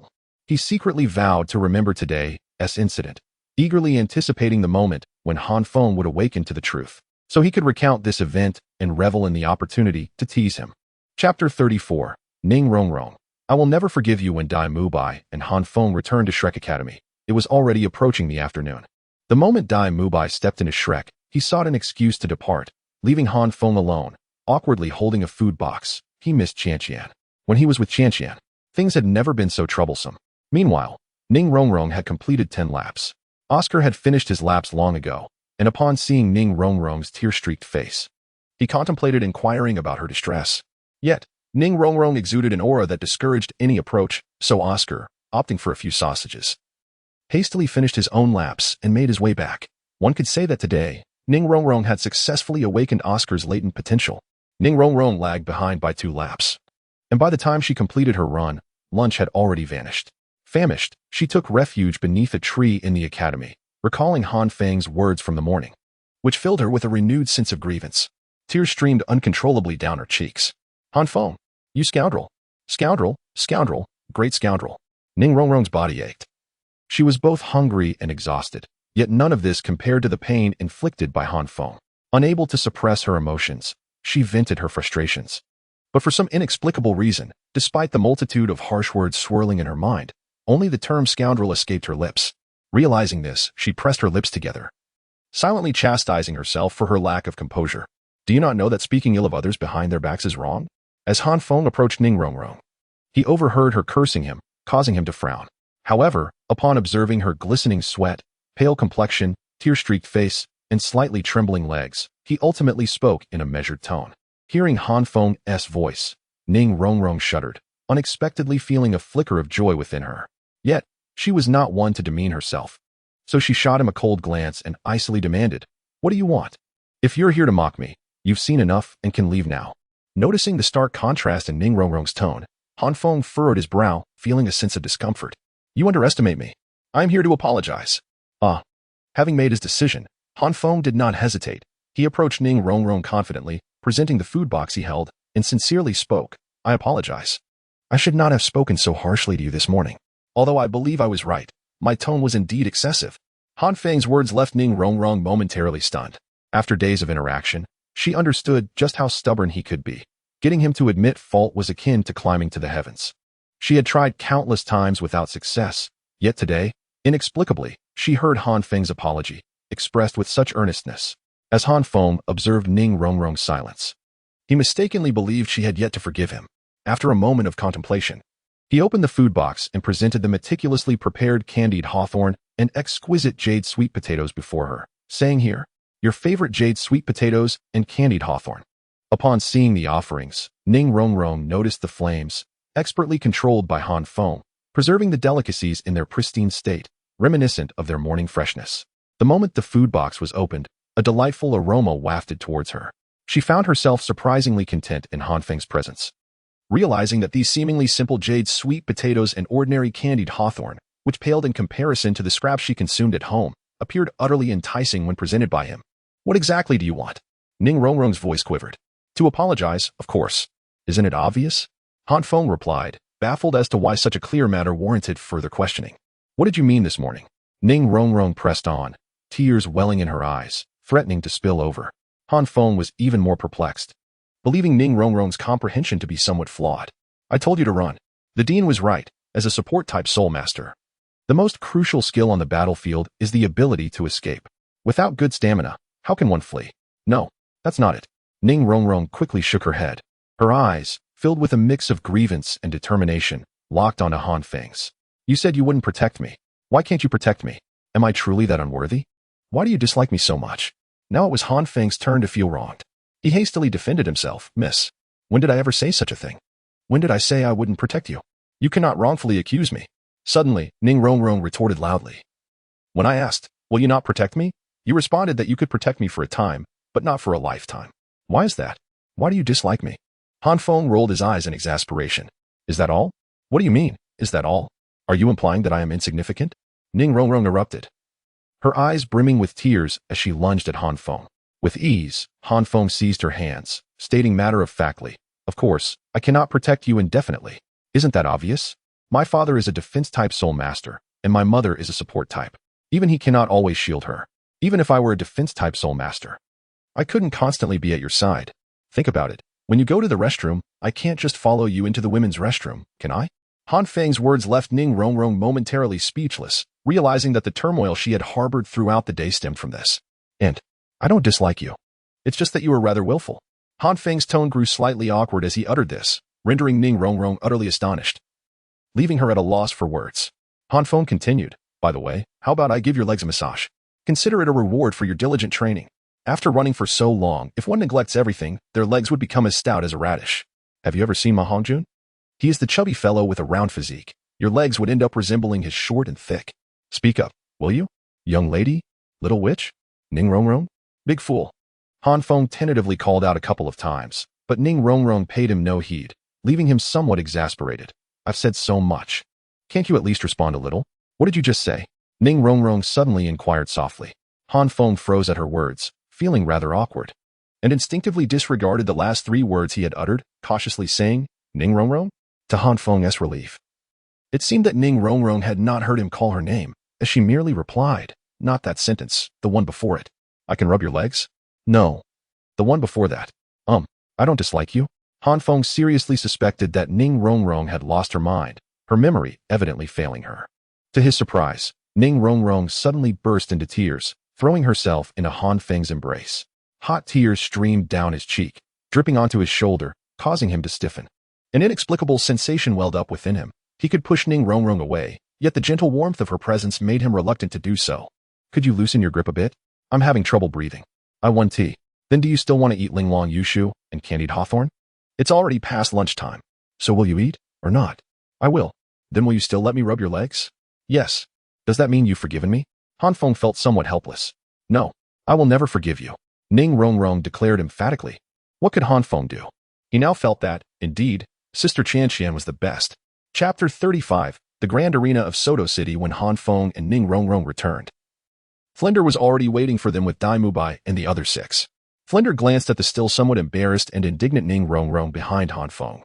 he secretly vowed to remember today's incident, eagerly anticipating the moment when Han Feng would awaken to the truth, so he could recount this event and revel in the opportunity to tease him. Chapter 34. Ning Rongrong. I will never forgive you. When Dai Mubai and Han Feng returned to Shrek Academy, it was already approaching the afternoon. The moment Dai Mubai stepped into Shrek, he sought an excuse to depart, leaving Han Feng alone, awkwardly holding a food box. He missed Qianqian. When he was with Qianqian, things had never been so troublesome. Meanwhile, Ning Rongrong had completed 10 laps. Oscar had finished his laps long ago, and upon seeing Ning Rongrong's tear-streaked face, he contemplated inquiring about her distress. Yet, Ning Rongrong exuded an aura that discouraged any approach, so Oscar, opting for a few sausages, hastily finished his own laps and made his way back. One could say that today, Ning Rongrong had successfully awakened Oscar's latent potential. Ning Rongrong lagged behind by 2 laps, and by the time she completed her run, lunch had already vanished. Famished, she took refuge beneath a tree in the academy, recalling Han Feng's words from the morning, which filled her with a renewed sense of grievance. Tears streamed uncontrollably down her cheeks. Han Feng, you scoundrel! Scoundrel, scoundrel, great scoundrel. Ning Rongrong's body ached. She was both hungry and exhausted, yet none of this compared to the pain inflicted by Han Feng. Unable to suppress her emotions, she vented her frustrations. But for some inexplicable reason, despite the multitude of harsh words swirling in her mind, only the term scoundrel escaped her lips. Realizing this, she pressed her lips together, silently chastising herself for her lack of composure. Do you not know that speaking ill of others behind their backs is wrong? As Han Feng approached Ning Rongrong, he overheard her cursing him, causing him to frown. However, upon observing her glistening sweat, pale complexion, tear-streaked face, and slightly trembling legs, he ultimately spoke in a measured tone. Hearing Han Feng's voice, Ning Rongrong shuddered, unexpectedly feeling a flicker of joy within her. Yet, she was not one to demean herself. So she shot him a cold glance and icily demanded, "What do you want? If you're here to mock me, you've seen enough and can leave now." Noticing the stark contrast in Ning Rongrong's tone, Han Feng furrowed his brow, feeling a sense of discomfort. "You underestimate me. I'm here to apologize." Having made his decision, Han Feng did not hesitate. He approached Ning Rongrong confidently, presenting the food box he held, and sincerely spoke, "I apologize. I should not have spoken so harshly to you this morning. Although I believe I was right, my tone was indeed excessive." Han Feng's words left Ning Rongrong momentarily stunned. After days of interaction, she understood just how stubborn he could be. Getting him to admit fault was akin to climbing to the heavens. She had tried countless times without success, yet today, inexplicably, she heard Han Feng's apology, expressed with such earnestness. As Han Feng observed Ning Rongrong's silence, he mistakenly believed she had yet to forgive him. After a moment of contemplation, he opened the food box and presented the meticulously prepared candied hawthorn and exquisite jade sweet potatoes before her, saying, "Here, your favorite jade sweet potatoes and candied hawthorn." Upon seeing the offerings, Ning Rongrong noticed the flames, expertly controlled by Han Feng, preserving the delicacies in their pristine state, reminiscent of their morning freshness. The moment the food box was opened, a delightful aroma wafted towards her. She found herself surprisingly content in Han Feng's presence. Realizing that these seemingly simple jade sweet potatoes and ordinary candied hawthorn, which paled in comparison to the scraps she consumed at home, appeared utterly enticing when presented by him. "What exactly do you want?" Ning Rongrong's voice quivered. "To apologize, of course. Isn't it obvious?" Han Feng replied, baffled as to why such a clear matter warranted further questioning. "What did you mean this morning?" Ning Rongrong pressed on, tears welling in her eyes, threatening to spill over. Han Feng was even more perplexed, believing Ning Rongrong's comprehension to be somewhat flawed. "I told you to run." The dean was right. As a support-type Soulmaster, the most crucial skill on the battlefield is the ability to escape. Without good stamina, how can one flee? "No, that's not it." Ning Rongrong quickly shook her head. Her eyes, filled with a mix of grievance and determination, locked onto Han Feng's. "You said you wouldn't protect me. Why can't you protect me? Am I truly that unworthy? Why do you dislike me so much?" Now it was Han Feng's turn to feel wronged. He hastily defended himself. "Miss, when did I ever say such a thing? When did I say I wouldn't protect you? You cannot wrongfully accuse me." Suddenly, Ning Rongrong retorted loudly. "When I asked, 'Will you not protect me?' you responded that you could protect me for a time, but not for a lifetime. Why is that? Why do you dislike me?" Han Feng rolled his eyes in exasperation. "Is that all? What do you mean, is that all? Are you implying that I am insignificant?" Ning Rongrong erupted. her eyes brimming with tears as she lunged at Han Feng. With ease, Han Feng seized her hands, stating matter-of-factly, "Of course, I cannot protect you indefinitely. Isn't that obvious? My father is a defense-type Soulmaster, and my mother is a support type. Even he cannot always shield her. Even if I were a defense-type Soulmaster, I couldn't constantly be at your side. Think about it. When you go to the restroom, I can't just follow you into the women's restroom, can I?" Han Feng's words left Ning Rongrong momentarily speechless, realizing that the turmoil she had harbored throughout the day stemmed from this. "And I don't dislike you. It's just that you are rather willful." Han Feng's tone grew slightly awkward as he uttered this, rendering Ning Rongrong utterly astonished, leaving her at a loss for words. Han Feng continued, "By the way, how about I give your legs a massage? Consider it a reward for your diligent training. After running for so long, if one neglects everything, their legs would become as stout as a radish. Have you ever seen Ma Hongjun? He is the chubby fellow with a round physique. Your legs would end up resembling his short and thick. Speak up, will you? Young lady? Little witch? Ning Rongrong? Big fool." Han Feng tentatively called out a couple of times, but Ning Rongrong paid him no heed, leaving him somewhat exasperated. "I've said so much. Can't you at least respond a little? What did you just say?" Ning Rongrong suddenly inquired softly. Han Feng froze at her words, feeling rather awkward, and instinctively disregarded the last 3 words he had uttered, cautiously saying, "Ning Rongrong?" To Han Feng's relief, it seemed that Ning Rongrong had not heard him call her name, as she merely replied, "Not that sentence, the one before it. I can rub your legs?" "No. The one before that. I don't dislike you." Han Feng seriously suspected that Ning Rongrong had lost her mind, her memory evidently failing her. To his surprise, Ning Rongrong suddenly burst into tears, throwing herself into Han Feng's embrace. Hot tears streamed down his cheek, dripping onto his shoulder, causing him to stiffen. An inexplicable sensation welled up within him. He could push Ning Rongrong away, yet the gentle warmth of her presence made him reluctant to do so. "Could you loosen your grip a bit? I'm having trouble breathing. I want tea. Then do you still want to eat linglong yushu and candied hawthorn? It's already past lunchtime. So will you eat, or not?" "I will." "Then will you still let me rub your legs?" "Yes." "Does that mean you've forgiven me?" Han Feng felt somewhat helpless. "No, I will never forgive you," Ning Rongrong declared emphatically. What could Han Feng do? He now felt that, indeed, Sister Qianqian was the best. Chapter 35, The Grand Arena of Soto City. When Han Feng and Ning Rongrong returned, Flinder was already waiting for them with Dai Mubai and the other 6. Flinder glanced at the still somewhat embarrassed and indignant Ning Rongrong behind Han Feng,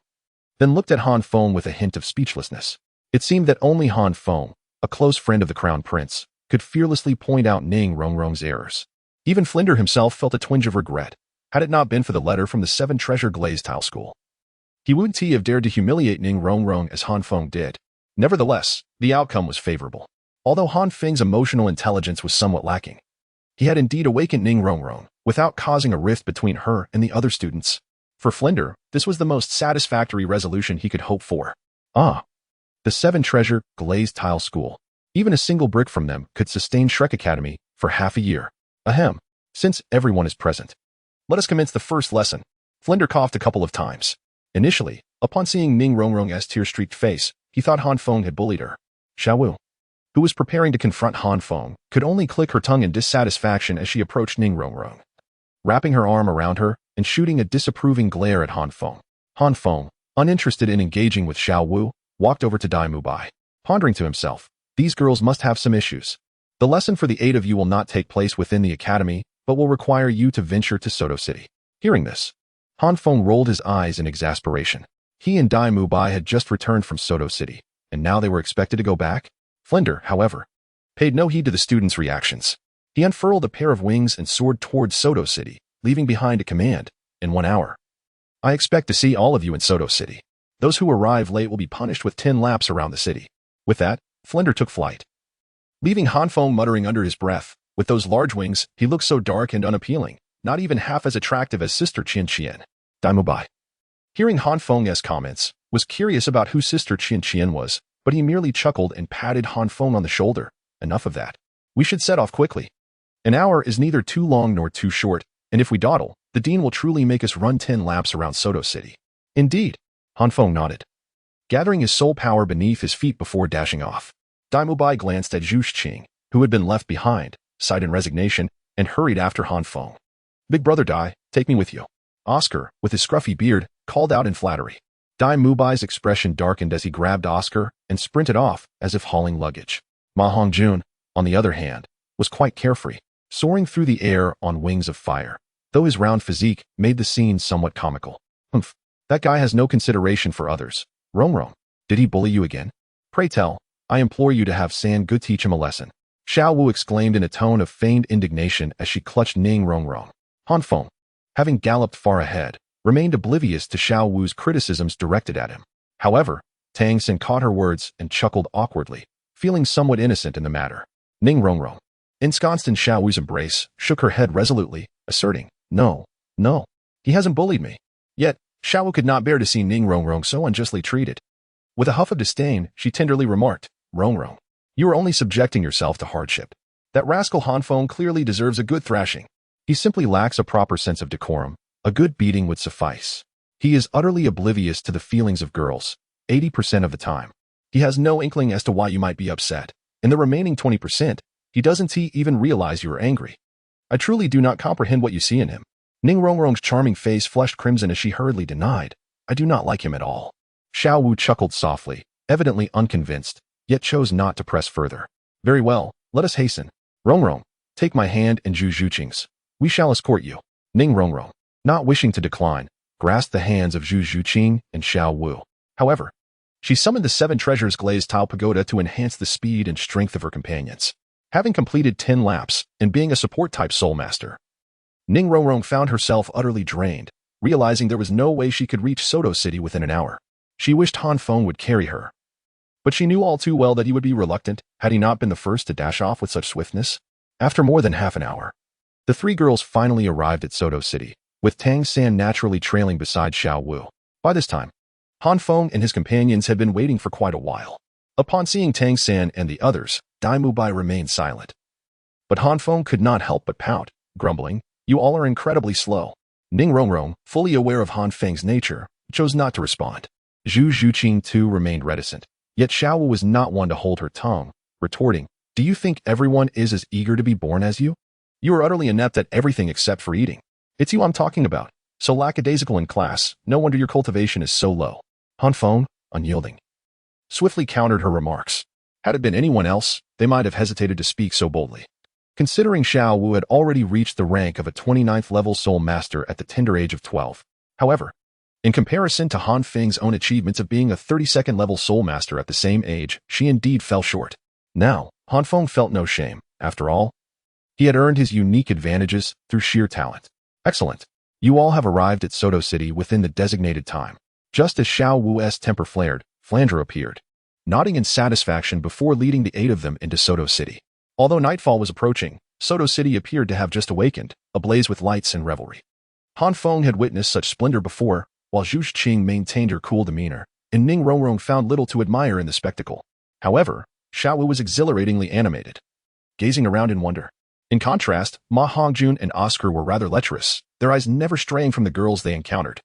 then looked at Han Feng with a hint of speechlessness. It seemed that only Han Feng, a close friend of the Crown Prince, could fearlessly point out Ning Rongrong's errors. Even Flinder himself felt a twinge of regret, had it not been for the letter from the 7 Treasure Glazed Tile School. He wouldn't have dared to humiliate Ning Rongrong as Han Feng did. Nevertheless, the outcome was favorable. Although Han Feng's emotional intelligence was somewhat lacking, he had indeed awakened Ning Rongrong, without causing a rift between her and the other students. For Flinder, this was the most satisfactory resolution he could hope for. The 7 Treasure Glazed Tile School. Even a single brick from them could sustain Shrek Academy for half a year. Ahem. Since everyone is present, let us commence the first lesson. Flinder coughed a couple of times. Initially, upon seeing Ning Rongrong's tear-streaked face, he thought Han Feng had bullied her. Xiaowu, who was preparing to confront Han Feng, could only click her tongue in dissatisfaction as she approached Ning Rongrong, wrapping her arm around her and shooting a disapproving glare at Han Feng. Han Feng, uninterested in engaging with Xiaowu, walked over to Dai Mubai, pondering to himself, "These girls must have some issues. The lesson for the 8 of you will not take place within the academy, but will require you to venture to Soto City." Hearing this, Han Feng rolled his eyes in exasperation. He and Dai Mubai had just returned from Soto City, and now they were expected to go back? Flinder, however, paid no heed to the students' reactions. He unfurled a pair of wings and soared towards Soto City, leaving behind a command, "In 1 hour. I expect to see all of you in Soto City. Those who arrive late will be punished with 10 laps around the city." With that, Flinder took flight, leaving Han Feng muttering under his breath. With those large wings, he looked so dark and unappealing, not even half as attractive as Sister Qianqian. Dai Mubai, hearing Han Feng's comments, was curious about who Sister Qianqian was, but he merely chuckled and patted Han Feng on the shoulder. "Enough of that. We should set off quickly. An hour is neither too long nor too short, and if we dawdle, the dean will truly make us run 10 laps around Soto City." "Indeed." Han Feng nodded, gathering his soul power beneath his feet before dashing off. Dai Mubai glanced at Zhu Xing, who had been left behind, sighed in resignation, and hurried after Han Feng. "Big brother Dai, take me with you." Oscar, with his scruffy beard, called out in flattery. Dai Mubai's expression darkened as he grabbed Oscar and sprinted off as if hauling luggage. Ma Hongjun, on the other hand, was quite carefree, soaring through the air on wings of fire, though his round physique made the scene somewhat comical. Humph, that guy has no consideration for others. Rong, did he bully you again? Pray tell, I implore you to have San Gu teach him a lesson. Xiao Wu exclaimed in a tone of feigned indignation as she clutched Ning Rong. Han Feng, having galloped far ahead, remained oblivious to Xiao Wu's criticisms directed at him. However, Tang Xin caught her words and chuckled awkwardly, feeling somewhat innocent in the matter. Ning Rong, ensconced in Xiao Wu's embrace, shook her head resolutely, asserting, No, he hasn't bullied me. Yet, Xiao Wu could not bear to see Ning Rong so unjustly treated. With a huff of disdain, she tenderly remarked, Rong, you are only subjecting yourself to hardship. That rascal Han Feng clearly deserves a good thrashing. He simply lacks a proper sense of decorum. A good beating would suffice. He is utterly oblivious to the feelings of girls, 80% of the time. He has no inkling as to why you might be upset. In the remaining 20%, he doesn't even realize you are angry. I truly do not comprehend what you see in him. Ning Rong's charming face flushed crimson as she hurriedly denied, I do not like him at all. Xiao Wu chuckled softly, evidently unconvinced, yet chose not to press further. Very well, let us hasten. Rong, take my hand and Zhu Zhuqing's. We shall escort you. Ning Rong, not wishing to decline, grasped the hands of Zhu Zhuqing and Xiao Wu. However, she summoned the 7 treasures glazed tile pagoda to enhance the speed and strength of her companions. Having completed 10 laps and being a support-type Soulmaster, Ning Rong found herself utterly drained, realizing there was no way she could reach Sodo City within an hour. She wished Han Feng would carry her, but she knew all too well that he would be reluctant had he not been the first to dash off with such swiftness. After more than half an hour, the 3 girls finally arrived at Sodo City, with Tang San naturally trailing beside Xiao Wu. By this time, Han Feng and his companions had been waiting for quite a while. Upon seeing Tang San and the others, Dai Mubai remained silent. But Han Feng could not help but pout, grumbling, You all are incredibly slow. Ning Rong, fully aware of Han Feng's nature, chose not to respond. Zhu Zhuqing too remained reticent. Yet Xiao Wu was not one to hold her tongue, retorting, Do you think everyone is as eager to be born as you? You are utterly inept at everything except for eating. It's you I'm talking about. So lackadaisical in class, no wonder your cultivation is so low. Han Feng, unyielding, swiftly countered her remarks. Had it been anyone else, they might have hesitated to speak so boldly. Considering Xiao Wu had already reached the rank of a 29th level Soul Master at the tender age of 12. However, in comparison to Han Feng's own achievements of being a 32nd level Soul Master at the same age, she indeed fell short. Now, Han Feng felt no shame. After all, he had earned his unique advantages through sheer talent. Excellent. You all have arrived at Sodo City within the designated time. Just as Xiao Wu's temper flared, Flandre appeared, nodding in satisfaction before leading the 8 of them into Sodo City. Although nightfall was approaching, Sodo City appeared to have just awakened, ablaze with lights and revelry. Han Feng had witnessed such splendor before, while Zhu Zhuqing maintained her cool demeanor, and Ning Rong found little to admire in the spectacle. However, Xiao Wu was exhilaratingly animated, gazing around in wonder. In contrast, Ma Hongjun and Oscar were rather lecherous, their eyes never straying from the girls they encountered,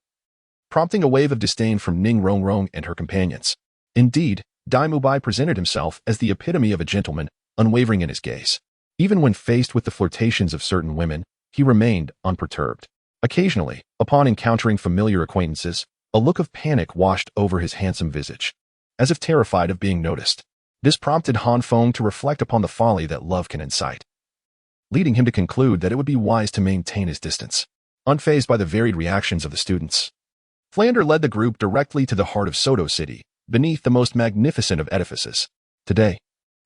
prompting a wave of disdain from Ning Rong and her companions. Indeed, Dai Mubai presented himself as the epitome of a gentleman, unwavering in his gaze. Even when faced with the flirtations of certain women, he remained unperturbed. Occasionally, upon encountering familiar acquaintances, a look of panic washed over his handsome visage, as if terrified of being noticed. This prompted Han Feng to reflect upon the folly that love can incite, leading him to conclude that it would be wise to maintain his distance. Unfazed by the varied reactions of the students, Flandre led the group directly to the heart of Sodo City, beneath the most magnificent of edifices. Today,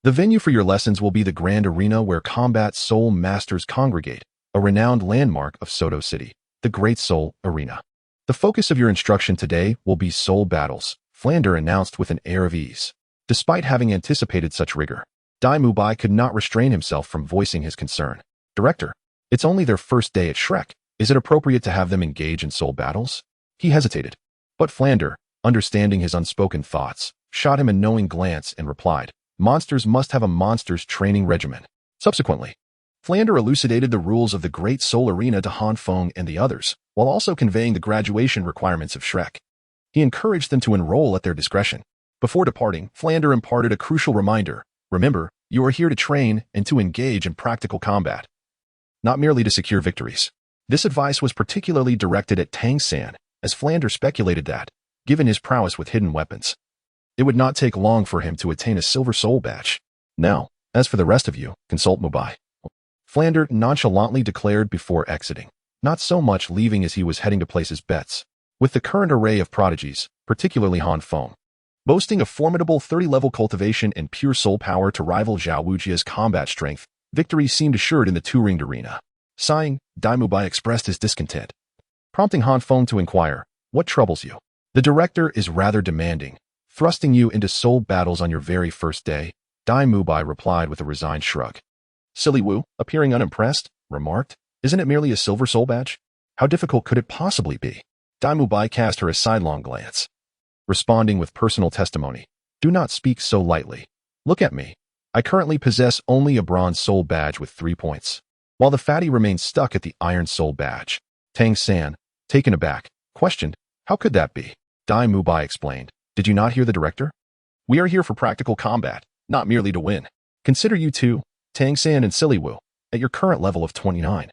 the venue for your lessons will be the grand arena where combat soul masters congregate, a renowned landmark of Sodo City, the Great Soul Arena. The focus of your instruction today will be soul battles, Flandre announced with an air of ease. Despite having anticipated such rigor, Dai Mubai could not restrain himself from voicing his concern. Director, it's only their first day at Shrek. Is it appropriate to have them engage in soul battles? He hesitated. But Flandre, understanding his unspoken thoughts, shot him a knowing glance and replied, Monsters must have a monster's training regimen. Subsequently, Flandre elucidated the rules of the Great Soul Arena to Han Feng and the others, while also conveying the graduation requirements of Shrek. He encouraged them to enroll at their discretion. Before departing, Flandre imparted a crucial reminder. Remember, you are here to train and to engage in practical combat, not merely to secure victories. This advice was particularly directed at Tang San, as Flandre speculated that, given his prowess with hidden weapons, it would not take long for him to attain a Silver Soul badge. Now, as for the rest of you, consult Mubai. Flander nonchalantly declared before exiting, not so much leaving as he was heading to place his bets. With the current array of prodigies, particularly Han Feng, boasting a formidable 30-level cultivation and pure soul power to rival Zhao Wujia's combat strength, victory seemed assured in the two-ringed arena. Sighing, Dai Mubai expressed his discontent, prompting Han Feng to inquire, "What troubles you?" "The director is rather demanding, thrusting you into soul battles on your very first day," Dai Mubai replied with a resigned shrug. Silly Wu, appearing unimpressed, remarked, "Isn't it merely a silver soul badge? How difficult could it possibly be?" Dai Mubai cast her a sidelong glance, responding with personal testimony. "Do not speak so lightly. Look at me. I currently possess only a bronze soul badge with 3 points, while the fatty remains stuck at the iron soul badge." Tang San, taken aback, questioned, "How could that be?" Dai Mubai explained, "Did you not hear the director? We are here for practical combat, not merely to win. Consider you two, Tang San and Silly Wu, at your current level of 29.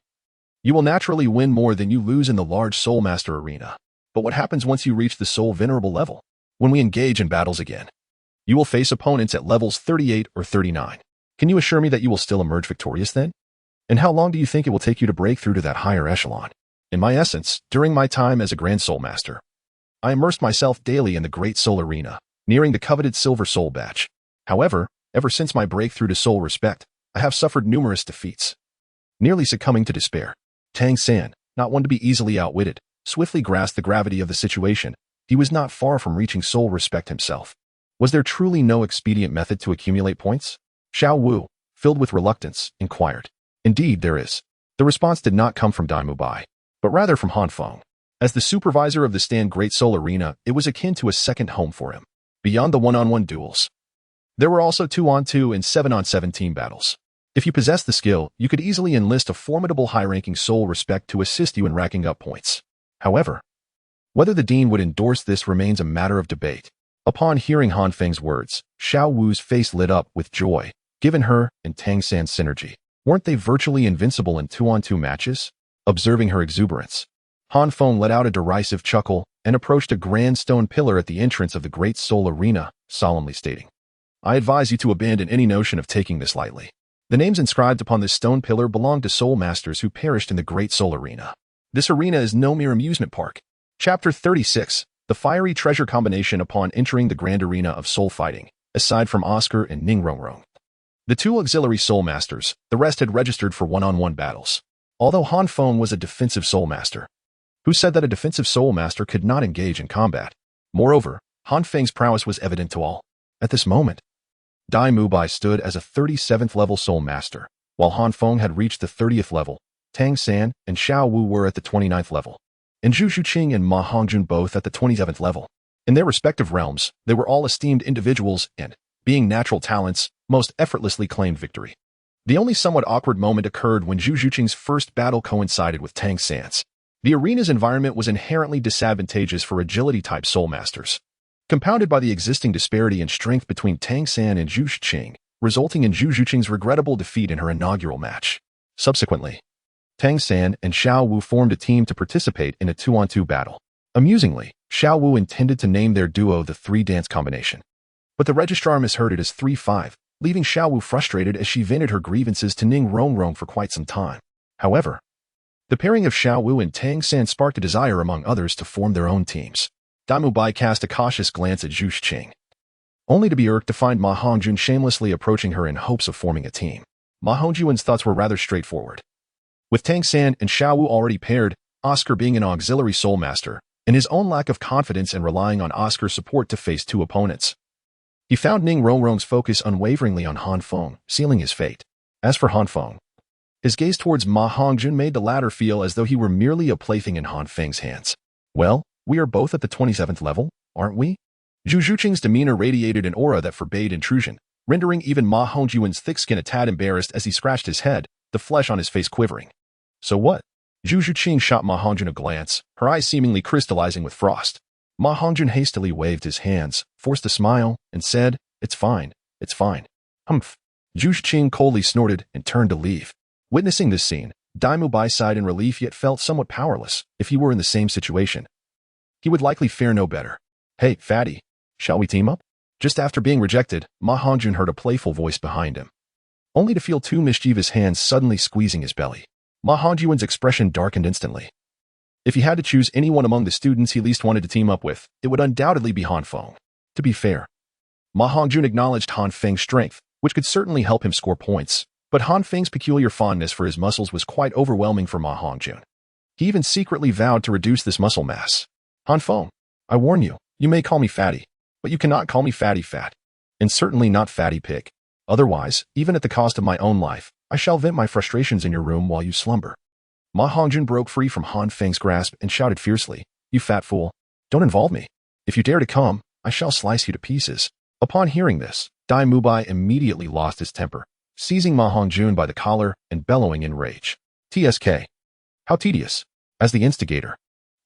You will naturally win more than you lose in the large Soulmaster arena. But what happens once you reach the Soul Venerable level? When we engage in battles again, you will face opponents at levels 38 or 39. Can you assure me that you will still emerge victorious then? And how long do you think it will take you to break through to that higher echelon?" In my essence, during my time as a Grand Soul Master, I immersed myself daily in the Great Soul Arena, nearing the coveted Silver Soul Badge. However, ever since my breakthrough to Soul Respect, I have suffered numerous defeats, nearly succumbing to despair. Tang San, not one to be easily outwitted, swiftly grasped the gravity of the situation. He was not far from reaching Soul Respect himself. Was there truly no expedient method to accumulate points? Xiao Wu, filled with reluctance, inquired. "Indeed, there is." The response did not come from Dai Mubai, but rather from Han Feng. As the supervisor of the Stand Great Soul Arena, it was akin to a second home for him. Beyond the one-on-one duels, there were also 2-on-2 and 7-on-7 team battles. If you possessed the skill, you could easily enlist a formidable high-ranking Soul Respect to assist you in racking up points. However, whether the Dean would endorse this remains a matter of debate. Upon hearing Han Feng's words, Xiao Wu's face lit up with joy. Given her and Tang San's synergy, weren't they virtually invincible in 2-on-2 matches? Observing her exuberance, Han Feng let out a derisive chuckle and approached a grand stone pillar at the entrance of the Great Soul Arena, solemnly stating, "I advise you to abandon any notion of taking this lightly. The names inscribed upon this stone pillar belong to soul masters who perished in the Great Soul Arena. This arena is no mere amusement park." Chapter 36, The Fiery Treasure Combination. Upon entering the Grand Arena of Soul Fighting, aside from Oscar and Ning Rongrong, the two auxiliary soul masters, the rest had registered for one-on-one battles. Although Han Feng was a defensive soul master, who said that a defensive soul master could not engage in combat? Moreover, Han Feng's prowess was evident to all. At this moment, Dai Mubai stood as a 37th level soul master, while Han Feng had reached the 30th level. Tang San and Xiao Wu were at the 29th level, and Zhu Zhuqing and Ma Hongjun both at the 27th level. In their respective realms, they were all esteemed individuals and, being natural talents, most effortlessly claimed victory. The only somewhat awkward moment occurred when Zhu Zhuqing's first battle coincided with Tang San's. The arena's environment was inherently disadvantageous for agility-type soul masters, compounded by the existing disparity in strength between Tang San and Zhu Zhuqing, resulting in Zhu Zhuqing's regrettable defeat in her inaugural match. Subsequently, Tang San and Xiao Wu formed a team to participate in a 2-on-2 battle. Amusingly, Xiao Wu intended to name their duo the Three-Dance Combination, but the registrar misheard it as 3-5, leaving Xiao Wu frustrated as she vented her grievances to Ning Rongrong for quite some time. However, the pairing of Xiao Wu and Tang San sparked a desire among others to form their own teams. Dai Mubai cast a cautious glance at Zhu Zhuqing, only to be irked to find Ma Hongjun shamelessly approaching her in hopes of forming a team. Ma Hongjun's thoughts were rather straightforward. With Tang San and Xiao Wu already paired, Oscar being an auxiliary soul master, and his own lack of confidence and relying on Oscar's support to face two opponents, he found Ning Rongrong's focus unwaveringly on Han Feng, sealing his fate. As for Han Feng, his gaze towards Ma Hongjun made the latter feel as though he were merely a plaything in Han Feng's hands. "Well, we are both at the 27th level, aren't we?" Zhu Zhuqing's demeanor radiated an aura that forbade intrusion, rendering even Ma Hongjun's thick skin a tad embarrassed as he scratched his head, the flesh on his face quivering. "So what?" Zhu Zhuqing shot Ma Hongjun a glance, her eyes seemingly crystallizing with frost. Ma Hongjun hastily waved his hands, forced a smile, and said, "It's fine, it's fine." "Humph." Zhu Zhuqing coldly snorted and turned to leave. Witnessing this scene, Dai Mubai sighed in relief yet felt somewhat powerless. If he were in the same situation, he would likely fare no better. "Hey, fatty, shall we team up?" Just after being rejected, Ma Hongjun heard a playful voice behind him. only to feel two mischievous hands suddenly squeezing his belly. Ma Hongjuan's expression darkened instantly. If he had to choose anyone among the students he least wanted to team up with, it would undoubtedly be Han Feng. To be fair, Ma Hongjun acknowledged Han Feng's strength, which could certainly help him score points, but Han Feng's peculiar fondness for his muscles was quite overwhelming for Ma Hongjun. He even secretly vowed to reduce this muscle mass. Han Feng, I warn you, you may call me fatty, but you cannot call me fatty fat, and certainly not fatty pig. Otherwise, even at the cost of my own life, I shall vent my frustrations in your room while you slumber. Ma Hongjun broke free from Han Feng's grasp and shouted fiercely, You fat fool! Don't involve me. If you dare to come, I shall slice you to pieces. Upon hearing this, Dai Mubai immediately lost his temper, seizing Ma Hongjun by the collar and bellowing in rage. TSK. How tedious. As the instigator,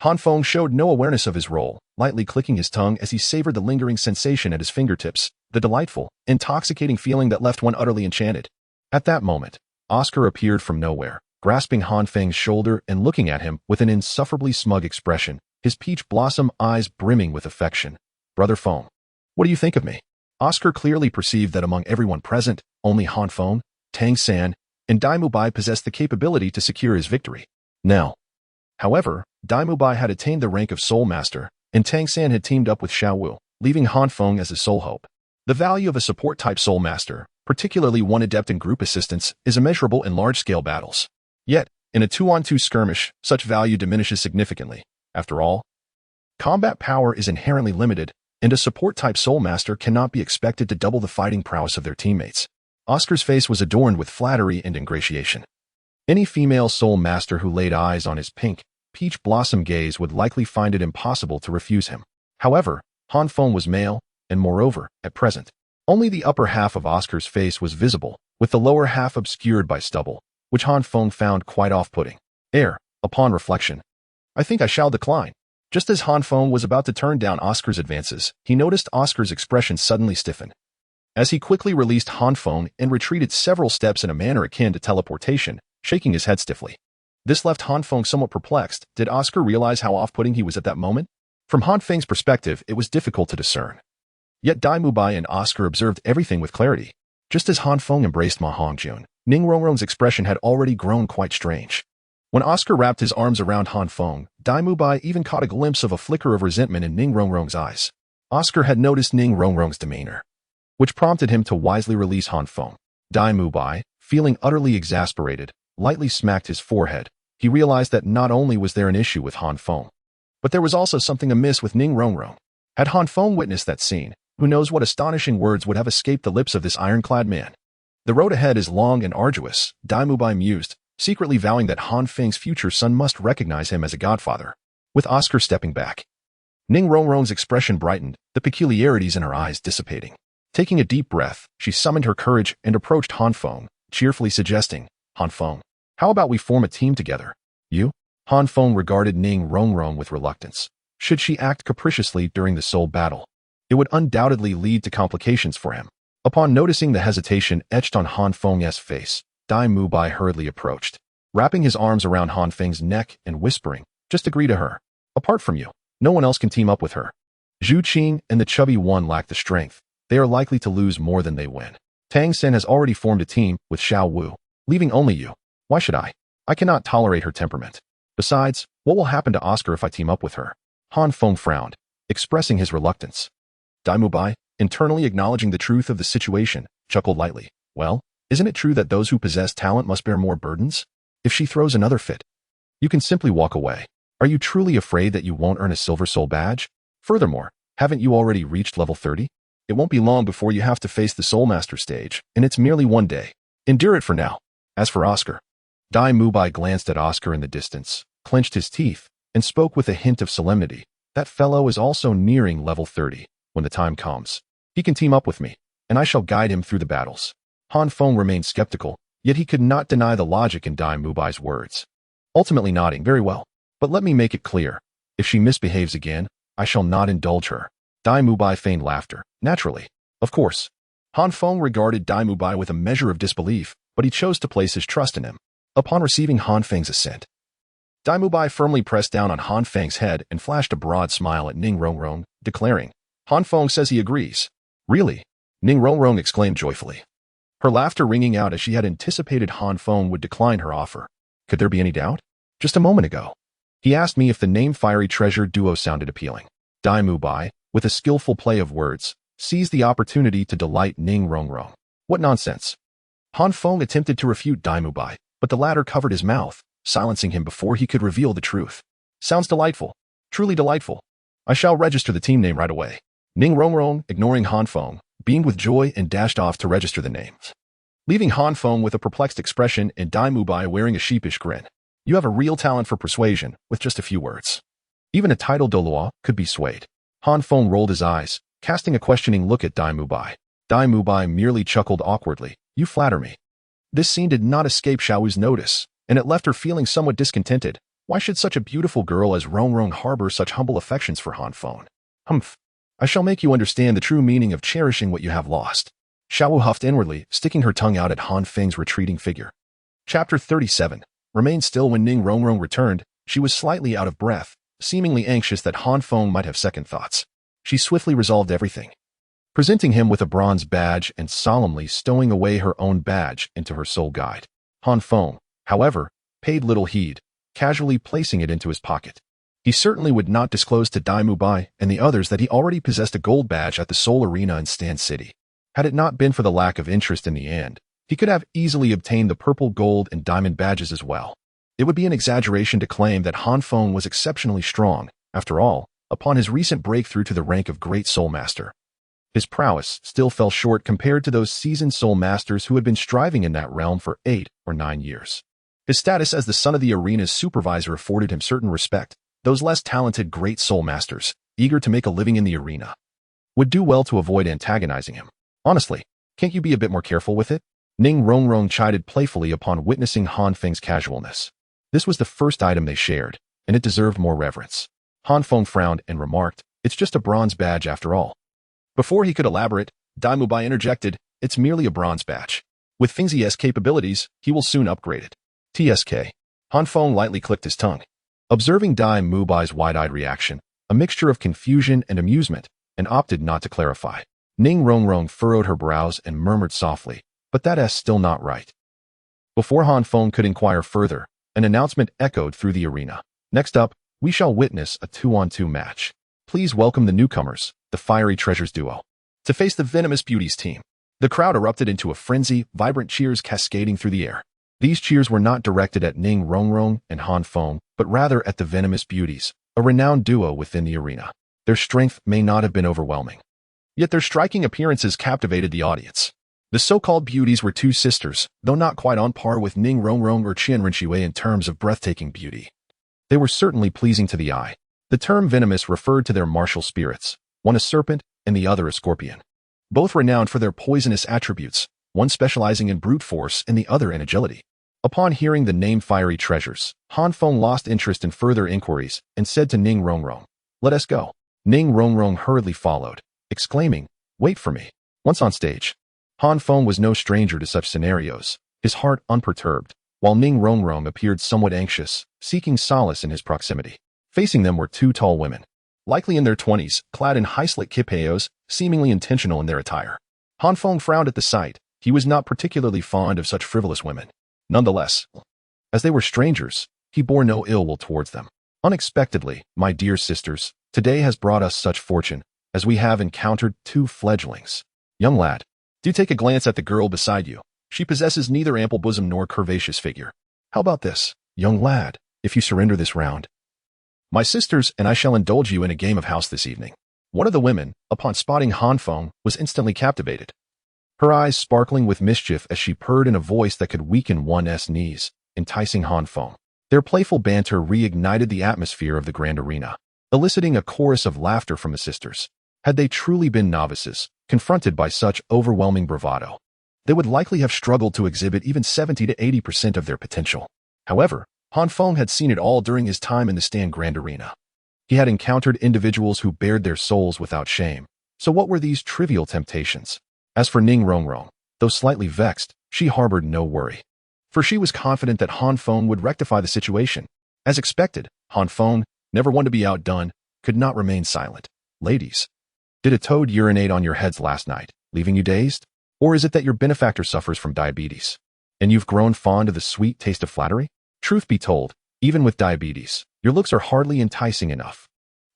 Han Feng showed no awareness of his role, lightly clicking his tongue as he savored the lingering sensation at his fingertips, the delightful, intoxicating feeling that left one utterly enchanted. At that moment, Oscar appeared from nowhere, grasping Han Feng's shoulder and looking at him with an insufferably smug expression, his peach blossom eyes brimming with affection. Brother Feng, what do you think of me? Oscar clearly perceived that among everyone present, only Han Feng, Tang San, and Dai Mubai possessed the capability to secure his victory. Now, however, Dai Mubai had attained the rank of Soulmaster, and Tang San had teamed up with Xiao Wu, leaving Han Feng as his sole hope. The value of a support-type Soulmaster, particularly one adept in group assistance, is immeasurable in large-scale battles. Yet, in a 2-on-2 skirmish, such value diminishes significantly. After all, combat power is inherently limited, and a support-type Soulmaster cannot be expected to double the fighting prowess of their teammates. Oscar's face was adorned with flattery and ingratiation. Any female Soulmaster who laid eyes on his pink, peach blossom gaze would likely find it impossible to refuse him. However, Han Feng was male, and moreover, at present, only the upper half of Oscar's face was visible, with the lower half obscured by stubble, which Han Feng found quite off-putting. Upon reflection, I think I shall decline. Just as Han Feng was about to turn down Oscar's advances, he noticed Oscar's expression suddenly stiffen. As he quickly released Han Feng and retreated several steps in a manner akin to teleportation, shaking his head stiffly. This left Han Feng somewhat perplexed. Did Oscar realize how off-putting he was at that moment? From Han Feng's perspective, it was difficult to discern. Yet Dai Mubai and Oscar observed everything with clarity. Just as Han Feng embraced Ma Hongjun, Ning Rongrong's expression had already grown quite strange. When Oscar wrapped his arms around Han Feng, Dai Mubai even caught a glimpse of a flicker of resentment in Ning Rongrong's eyes. Oscar had noticed Ning Rongrong's demeanor, which prompted him to wisely release Han Feng. Dai Mubai, feeling utterly exasperated, lightly smacked his forehead. He realized that not only was there an issue with Han Feng, but there was also something amiss with Ning Rongrong. Had Han Feng witnessed that scene, who knows what astonishing words would have escaped the lips of this ironclad man. The road ahead is long and arduous, Dai Mubai mused, secretly vowing that Han Feng's future son must recognize him as a godfather. With Oscar stepping back, Ning Rongrong's expression brightened, the peculiarities in her eyes dissipating. Taking a deep breath, she summoned her courage and approached Han Feng, cheerfully suggesting, Han Feng, how about we form a team together? You? Han Feng regarded Ning Rongrong with reluctance. Should she act capriciously during the soul battle, it would undoubtedly lead to complications for him. Upon noticing the hesitation etched on Han Feng's face, Dai Mubai hurriedly approached, wrapping his arms around Han Feng's neck and whispering, just agree to her. Apart from you, no one else can team up with her. Zhu Qing and the chubby one lack the strength. They are likely to lose more than they win. Tang Sen has already formed a team with Xiao Wu, leaving only you. Why should I? I cannot tolerate her temperament. Besides, what will happen to Oscar if I team up with her? Han Feng frowned, expressing his reluctance. Dai Mubai, internally acknowledging the truth of the situation, chuckled lightly. Well, isn't it true that those who possess talent must bear more burdens? If she throws another fit, you can simply walk away. Are you truly afraid that you won't earn a Silver Soul badge? Furthermore, haven't you already reached level 30? It won't be long before you have to face the Soulmaster stage, and it's merely one day. Endure it for now. As for Oscar, Dai Mubai glanced at Oscar in the distance, clenched his teeth, and spoke with a hint of solemnity. That fellow is also nearing level 30. When the time comes, he can team up with me, and I shall guide him through the battles. Han Feng remained skeptical, yet he could not deny the logic in Dai Mubai's words. Ultimately nodding, very well, but let me make it clear. If she misbehaves again, I shall not indulge her. Dai Mubai feigned laughter. Naturally. Of course. Han Feng regarded Dai Mubai with a measure of disbelief, but he chose to place his trust in him. Upon receiving Han Feng's assent, Dai Mubai firmly pressed down on Han Feng's head and flashed a broad smile at Ning Rongrong, declaring, Han Feng says he agrees. Really? Ning Rongrong exclaimed joyfully. her laughter ringing out as she had anticipated Han Feng would decline her offer. Could there be any doubt? Just a moment ago, he asked me if the name Fiery Treasure Duo sounded appealing. Dai Mu Bai, with a skillful play of words, seized the opportunity to delight Ning Rongrong. What nonsense! Han Feng attempted to refute Dai Mu Bai, but the latter covered his mouth, silencing him before he could reveal the truth. Sounds delightful. Truly delightful. I shall register the team name right away. Ning Rongrong, ignoring Han Feng, beamed with joy and dashed off to register the names, leaving Han Feng with a perplexed expression and Dai Mu Bai wearing a sheepish grin. You have a real talent for persuasion, with just a few words. Even a titled Douluo could be swayed. Han Feng rolled his eyes, casting a questioning look at Dai Mu Bai. Dai Mu Bai merely chuckled awkwardly. You flatter me. This scene did not escape Xiaowu's notice, and it left her feeling somewhat discontented. Why should such a beautiful girl as Rongrong harbor such humble affections for Han Feng? Humph. I shall make you understand the true meaning of cherishing what you have lost. Xiaowu huffed inwardly, sticking her tongue out at Han Feng's retreating figure. Chapter 37. Remained still when Ning Rongrong returned. She was slightly out of breath, seemingly anxious that Han Feng might have second thoughts. She swiftly resolved everything, presenting him with a bronze badge and solemnly stowing away her own badge into her soul guide. Han Feng, however, paid little heed, casually placing it into his pocket. He certainly would not disclose to Dai Mu Bai and the others that he already possessed a gold badge at the Soul Arena in Stan City. Had it not been for the lack of interest in the end, he could have easily obtained the purple, gold, and diamond badges as well. It would be an exaggeration to claim that Han Feng was exceptionally strong. After all, upon his recent breakthrough to the rank of Great Soul Master, his prowess still fell short compared to those seasoned soul masters who had been striving in that realm for 8 or 9 years. His status as the son of the arena's supervisor afforded him certain respect. Those less talented great soul masters, eager to make a living in the arena, would do well to avoid antagonizing him. Honestly, can't you be a bit more careful with it? Ning Rongrong chided playfully upon witnessing Han Feng's casualness. This was the first item they shared, and it deserved more reverence. Han Feng frowned and remarked, It's just a bronze badge after all. Before he could elaborate, Dai Mu Bai interjected, It's merely a bronze badge. With Feng's ES capabilities, he will soon upgrade it. TSK. Han Feng lightly clicked his tongue, observing Dai Mu Bai's wide-eyed reaction, a mixture of confusion and amusement, and opted not to clarify. Ning Rongrong furrowed her brows and murmured softly, but that's still not right. Before Han Feng could inquire further, an announcement echoed through the arena. Next up, we shall witness a 2-on-2 match. Please welcome the newcomers, the Fiery Treasures Duo, to face the Venomous Beauties team. The crowd erupted into a frenzy, vibrant cheers cascading through the air. These cheers were not directed at Ning Rongrong and Han Feng, but rather at the Venomous Beauties, a renowned duo within the arena. Their strength may not have been overwhelming, yet their striking appearances captivated the audience. The so-called beauties were two sisters, though not quite on par with Ning Rongrong or Qian Renshiwei in terms of breathtaking beauty. They were certainly pleasing to the eye. The term venomous referred to their martial spirits, one a serpent and the other a scorpion. Both renowned for their poisonous attributes, one specializing in brute force and the other in agility. Upon hearing the name Fiery Treasures, Han Feng lost interest in further inquiries and said to Ning Rongrong, Let us go. Ning Rongrong hurriedly followed, exclaiming, Wait for me. Once on stage, Han Feng was no stranger to such scenarios, his heart unperturbed, while Ning Rongrong appeared somewhat anxious, seeking solace in his proximity. Facing them were two tall women, likely in their 20s, clad in high-slit kipayos, seemingly intentional in their attire. Han Feng frowned at the sight. He was not particularly fond of such frivolous women. Nonetheless, as they were strangers, he bore no ill will towards them. Unexpectedly, my dear sisters, today has brought us such fortune, as we have encountered two fledglings. Young lad, do take a glance at the girl beside you. She possesses neither ample bosom nor curvaceous figure. How about this, young lad, if you surrender this round? My sisters and I shall indulge you in a game of house this evening. One of the women, upon spotting Han Feng, was instantly captivated, her eyes sparkling with mischief as she purred in a voice that could weaken one's knees, enticing Han Feng. Their playful banter reignited the atmosphere of the grand arena, eliciting a chorus of laughter from the sisters. Had they truly been novices, confronted by such overwhelming bravado, they would likely have struggled to exhibit even 70 to 80% of their potential. However, Han Feng had seen it all during his time in the Stan Grand Arena. He had encountered individuals who bared their souls without shame. So what were these trivial temptations? As for Ning Rongrong, though slightly vexed, she harbored no worry, for she was confident that Han Feng would rectify the situation. As expected, Han Feng, never one to be outdone, could not remain silent. Ladies, did a toad urinate on your heads last night, leaving you dazed? Or is it that your benefactor suffers from diabetes, and you've grown fond of the sweet taste of flattery? Truth be told, even with diabetes, your looks are hardly enticing enough.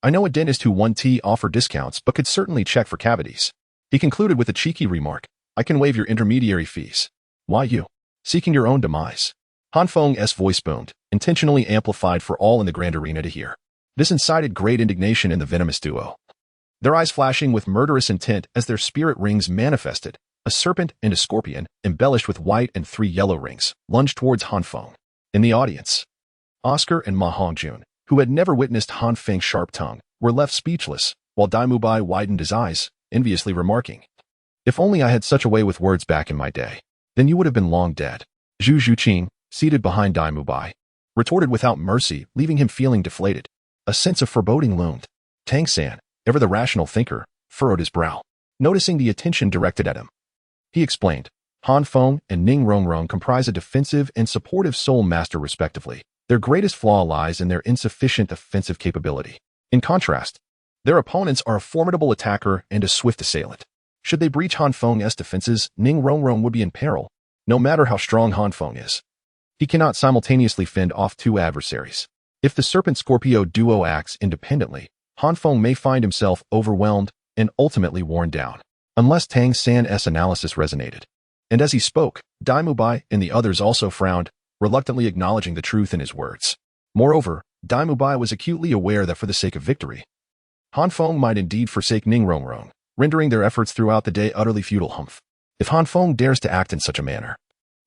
I know a dentist who 1T offer discounts but could certainly check for cavities. He concluded with a cheeky remark, I can waive your intermediary fees. Why you? Seeking your own demise. Hanfeng's voice boomed, intentionally amplified for all in the grand arena to hear. This incited great indignation in the venomous duo. Their eyes flashing with murderous intent as their spirit rings manifested, a serpent and a scorpion, embellished with white and 3 yellow rings, lunged towards Han Feng. In the audience, Oscar and Ma Hongjun, who had never witnessed Han Feng's sharp tongue, were left speechless, while Dai Mubai widened his eyes, enviously remarking, If only I had such a way with words back in my day, then you would have been long dead. Zhu Zhuqing, seated behind Dai Mubai, retorted without mercy, leaving him feeling deflated. A sense of foreboding loomed. Tang San, ever the rational thinker, furrowed his brow, noticing the attention directed at him. He explained, Han Feng and Ning Rongrong comprise a defensive and supportive soul master respectively. Their greatest flaw lies in their insufficient offensive capability. In contrast, their opponents are a formidable attacker and a swift assailant. Should they breach Han Feng's defenses, Ning Rongrong would be in peril, no matter how strong Han Feng is. He cannot simultaneously fend off 2 adversaries. If the Serpent-Scorpio duo acts independently, Han Feng may find himself overwhelmed and ultimately worn down, unless Tang San's analysis resonated. And as he spoke, Dai Mubai and the others also frowned, reluctantly acknowledging the truth in his words. Moreover, Dai Mubai was acutely aware that for the sake of victory, Han Feng might indeed forsake Ning Rongrong, rendering their efforts throughout the day utterly futile. Humph. If Han Feng dares to act in such a manner,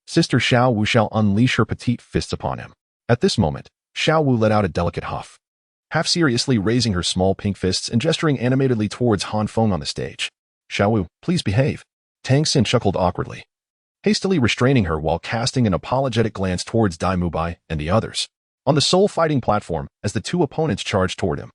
Sister Xiao Wu shall unleash her petite fists upon him. At this moment, Xiao Wu let out a delicate huff, half seriously raising her small pink fists and gesturing animatedly towards Han Feng on the stage. Xiao Wu, please behave. Tang Xin chuckled awkwardly, hastily restraining her while casting an apologetic glance towards Dai Mubai and the others on the soul-fighting platform as the 2 opponents charged toward him.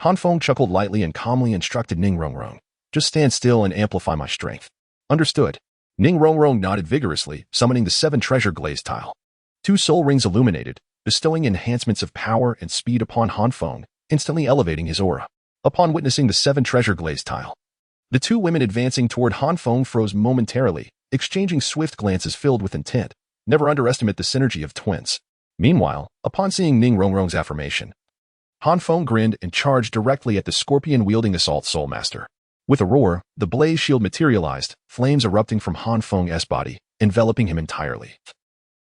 Han Feng chuckled lightly and calmly instructed Ning Rongrong, just stand still and amplify my strength. Understood. Ning Rongrong nodded vigorously, summoning the 7 treasure glaze tile. 2 soul rings illuminated, bestowing enhancements of power and speed upon Han Feng, instantly elevating his aura. Upon witnessing the 7 treasure glaze tile, the 2 women advancing toward Han Feng froze momentarily, exchanging swift glances filled with intent. Never underestimate the synergy of twins. Meanwhile, upon seeing Ning Rongrong's affirmation, Han Feng grinned and charged directly at the scorpion-wielding assault soulmaster. With a roar, the blaze shield materialized, flames erupting from Han Feng's body, enveloping him entirely,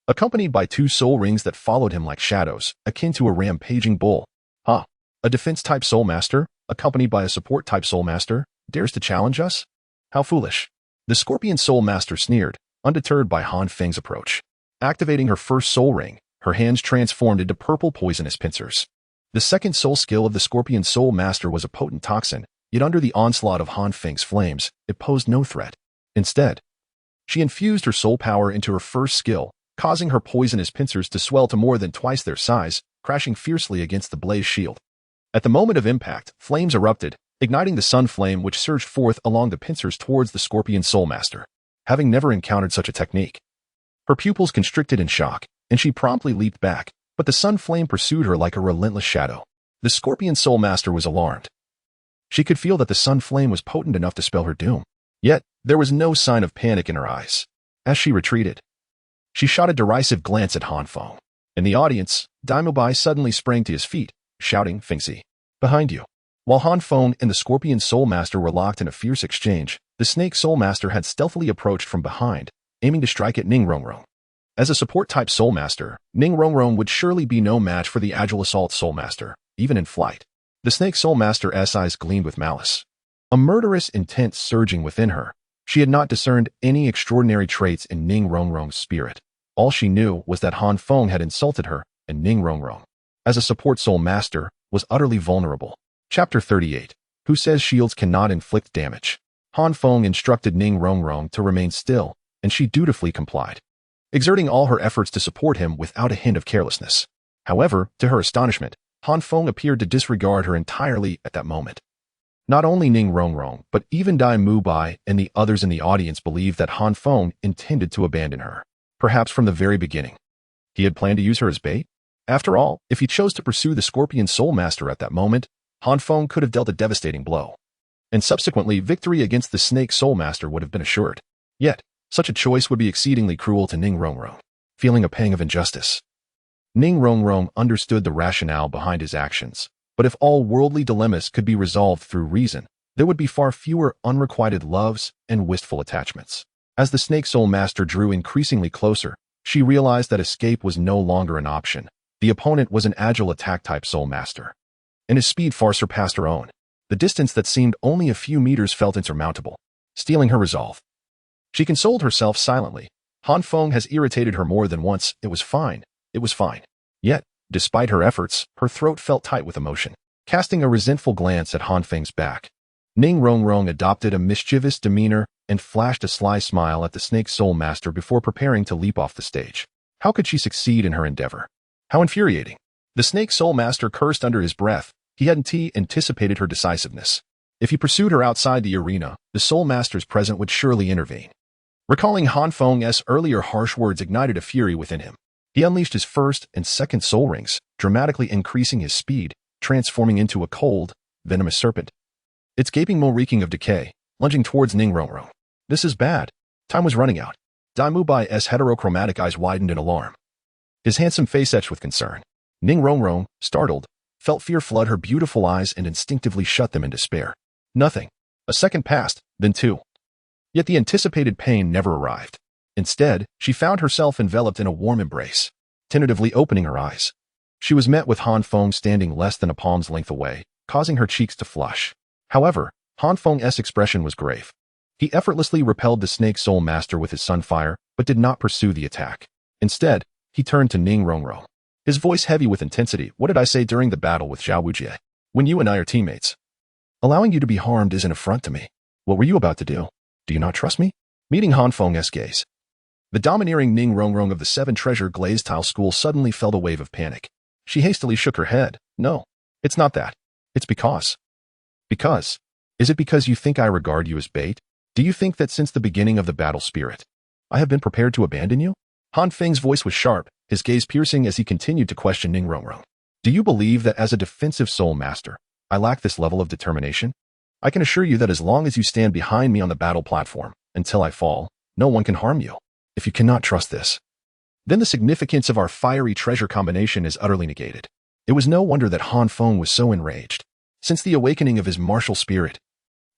accompanied by 2 soul rings that followed him like shadows, akin to a rampaging bull. A defense-type soulmaster, accompanied by a support-type soulmaster, dares to challenge us? How foolish. The scorpion soulmaster sneered, undeterred by Han Feng's approach. Activating her first soul ring, her hands transformed into purple poisonous pincers. The second soul skill of the scorpion soulmaster was a potent toxin, yet under the onslaught of Han Feng's flames, it posed no threat. Instead, she infused her soul power into her first skill, causing her poisonous pincers to swell to more than twice their size, crashing fiercely against the blaze shield. At the moment of impact, flames erupted, igniting the sun flame which surged forth along the pincers towards the scorpion soulmaster. Having never encountered such a technique, her pupils constricted in shock, and she promptly leaped back, but the sun flame pursued her like a relentless shadow. The scorpion soulmaster was alarmed. She could feel that the sun flame was potent enough to spell her doom. Yet, there was no sign of panic in her eyes. As she retreated, she shot a derisive glance at Han Feng. In the audience, Dai Mubai suddenly sprang to his feet, shouting, Fengxi, behind you. While Han Feng and the Scorpion Soulmaster were locked in a fierce exchange, the Snake Soulmaster had stealthily approached from behind, aiming to strike at Ning Rongrong. As a support-type Soulmaster, Ning Rongrong would surely be no match for the Agile Assault Soulmaster, even in flight. The Snake Soulmaster's eyes gleamed with malice, a murderous intent surging within her. She had not discerned any extraordinary traits in Ning Rongrong's spirit. All she knew was that Han Feng had insulted her, and Ning Rongrong, as a support Soulmaster, was utterly vulnerable. Chapter 38. Who says shields cannot inflict damage? Han Feng instructed Ning Rongrong to remain still, and she dutifully complied, exerting all her efforts to support him without a hint of carelessness. However, to her astonishment, Han Feng appeared to disregard her entirely at that moment. Not only Ning Rongrong, but even Dai Mubai and the others in the audience believed that Han Feng intended to abandon her, perhaps from the very beginning. He had planned to use her as bait? After all, if he chose to pursue the Scorpion Soulmaster at that moment, Han Feng could have dealt a devastating blow, and subsequently victory against the Snake Soulmaster would have been assured. Yet, such a choice would be exceedingly cruel to Ning Rongrong, feeling a pang of injustice. Ning Rongrong understood the rationale behind his actions, but if all worldly dilemmas could be resolved through reason, there would be far fewer unrequited loves and wistful attachments. As the Snake Soul Master drew increasingly closer, she realized that escape was no longer an option. The opponent was an agile attack-type Soul Master, and his speed far surpassed her own. The distance that seemed only a few meters felt insurmountable, stealing her resolve. She consoled herself silently. Han Feng has irritated her more than once. It was fine. It was fine. Yet, despite her efforts, her throat felt tight with emotion. Casting a resentful glance at Han Feng's back, Ning Rongrong adopted a mischievous demeanor and flashed a sly smile at the Snake Soul Master before preparing to leap off the stage. How could she succeed in her endeavor? How infuriating. The Snake Soul Master cursed under his breath. He hadn't anticipated her decisiveness. If he pursued her outside the arena, the Soul Masters present would surely intervene. Recalling Han Feng's earlier harsh words ignited a fury within him. He unleashed his first and second soul rings, dramatically increasing his speed, transforming into a cold, venomous serpent. Its gaping maw reeking of decay, lunging towards Ning Rongrong. This is bad. Time was running out. Daimu Bai's heterochromatic eyes widened in alarm. His handsome face etched with concern. Ning Rongrong, startled, felt fear flood her beautiful eyes and instinctively shut them in despair. Nothing. A second passed, then two. Yet the anticipated pain never arrived. Instead, she found herself enveloped in a warm embrace. Tentatively opening her eyes, she was met with Han Feng standing less than a palm's length away, causing her cheeks to flush. However, Han Feng's expression was grave. He effortlessly repelled the Snake Soul Master with his sunfire, but did not pursue the attack. Instead, he turned to Ning Rongrong, his voice heavy with intensity. What did I say during the battle with Zhao Wujie? When you and I are teammates. Allowing you to be harmed is an affront to me. What were you about to do? Do you not trust me? Meeting Han Feng's gaze, the domineering Ning Rongrong of the Seven Treasure Glazed Tile School suddenly felt a wave of panic. She hastily shook her head. No, it's not that. It's because. Because? Is it because you think I regard you as bait? Do you think that since the beginning of the battle spirit, I have been prepared to abandon you? Han Feng's voice was sharp, his gaze piercing as he continued to question Ning Rongrong. Do you believe that as a defensive soul master, I lack this level of determination? I can assure you that as long as you stand behind me on the battle platform, until I fall, no one can harm you. If you cannot trust this, then the significance of our fiery treasure combination is utterly negated. It was no wonder that Han Feng was so enraged. Since the awakening of his martial spirit,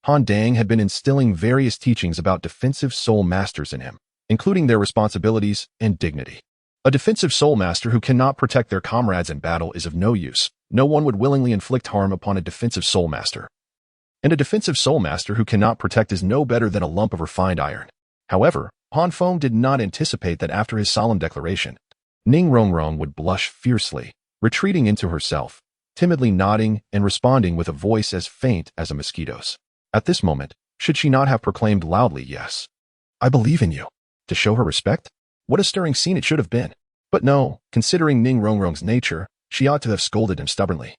Han Dang had been instilling various teachings about defensive soul masters in him, including their responsibilities and dignity. A defensive soul master who cannot protect their comrades in battle is of no use. No one would willingly inflict harm upon a defensive soul master. And a defensive soul master who cannot protect is no better than a lump of refined iron. However, Han Feng did not anticipate that after his solemn declaration, Ning Rongrong would blush fiercely, retreating into herself, timidly nodding and responding with a voice as faint as a mosquito's. At this moment, should she not have proclaimed loudly, yes, I believe in you, to show her respect? What a stirring scene it should have been. But no, considering Ning Rongrong's nature, she ought to have scolded him stubbornly.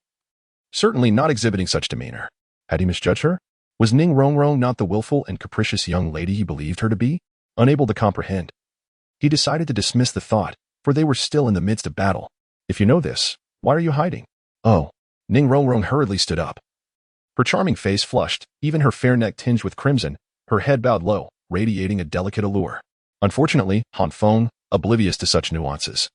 Certainly not exhibiting such demeanor. Had he misjudged her? Was Ning Rongrong not the willful and capricious young lady he believed her to be? Unable to comprehend, he decided to dismiss the thought, for they were still in the midst of battle. If you know this, why are you hiding? Oh. Ning Rongrong hurriedly stood up. Her charming face flushed, even her fair neck tinged with crimson, her head bowed low, radiating a delicate allure. Unfortunately, Han Feng, oblivious to such nuances,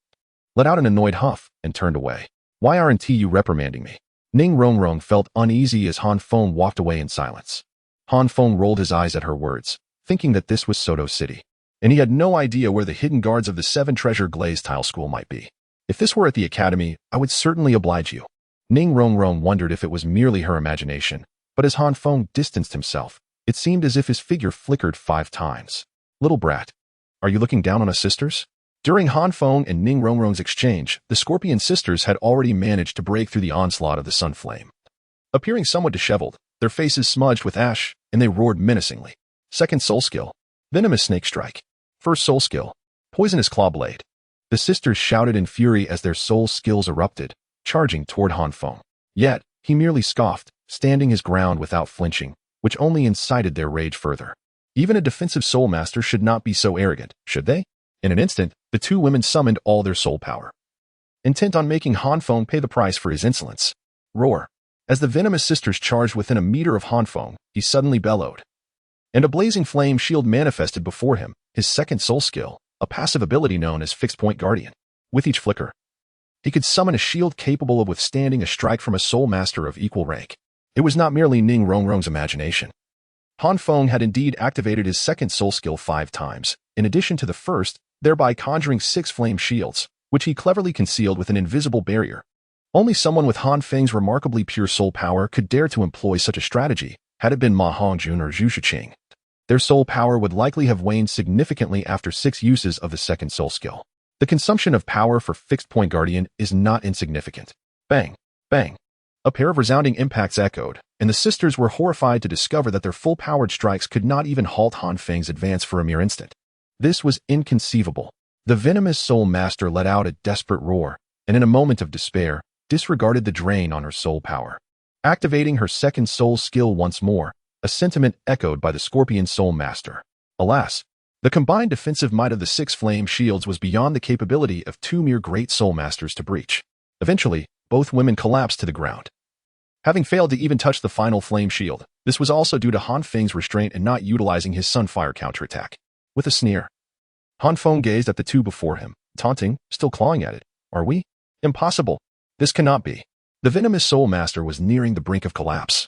let out an annoyed huff and turned away. Why aren't you reprimanding me? Ning Rongrong felt uneasy as Han Feng walked away in silence. Han Feng rolled his eyes at her words, thinking that this was Soto City, and he had no idea where the hidden guards of the Seven Treasure Glazed Tile School might be. If this were at the academy, I would certainly oblige you. Ning Rongrong wondered if it was merely her imagination, but as Han Feng distanced himself, it seemed as if his figure flickered 5 times. Little brat, are you looking down on us sisters? During Han Feng and Ning Rongrong's exchange, the Scorpion sisters had already managed to break through the onslaught of the Sunflame. Appearing somewhat disheveled, their faces smudged with ash, and they roared menacingly. Second soul skill, Venomous Snake Strike. First soul skill, Poisonous Claw Blade. The sisters shouted in fury as their soul skills erupted, charging toward Han Feng. Yet, he merely scoffed, standing his ground without flinching, which only incited their rage further. Even a defensive soul master should not be so arrogant, should they? In an instant, the two women summoned all their soul power, intent on making Han Feng pay the price for his insolence. Roar. As the venomous sisters charged within a meter of Han Feng, he suddenly bellowed. and a blazing flame shield manifested before him, his second soul skill, a passive ability known as Fixed Point Guardian. With each flicker, he could summon a shield capable of withstanding a strike from a soul master of equal rank. It was not merely Ning Rongrong's imagination. Han Feng had indeed activated his second soul skill 5 times, in addition to the first, thereby conjuring 6 flame shields, which he cleverly concealed with an invisible barrier. Only someone with Han Feng's remarkably pure soul power could dare to employ such a strategy, had it been Ma Hongjun or Zhu Shiqing. Their soul power would likely have waned significantly after 6 uses of the second soul skill. The consumption of power for Fixed Point Guardian is not insignificant. Bang! Bang! A pair of resounding impacts echoed, and the sisters were horrified to discover that their full-powered strikes could not even halt Han Feng's advance for a mere instant. This was inconceivable. The venomous soul master let out a desperate roar, and in a moment of despair, disregarded the drain on her soul power. Activating her second soul skill once more, a sentiment echoed by the Scorpion Soul Master. Alas, the combined defensive might of the 6 flame shields was beyond the capability of 2 mere great soul masters to breach. Eventually, both women collapsed to the ground. Having failed to even touch the final flame shield, this was also due to Han Feng's restraint in not utilizing his Sunfire counterattack. With a sneer, Han Feng gazed at the two before him, taunting, still clawing at it. Are we? Impossible. This cannot be. The venomous Soul Master was nearing the brink of collapse.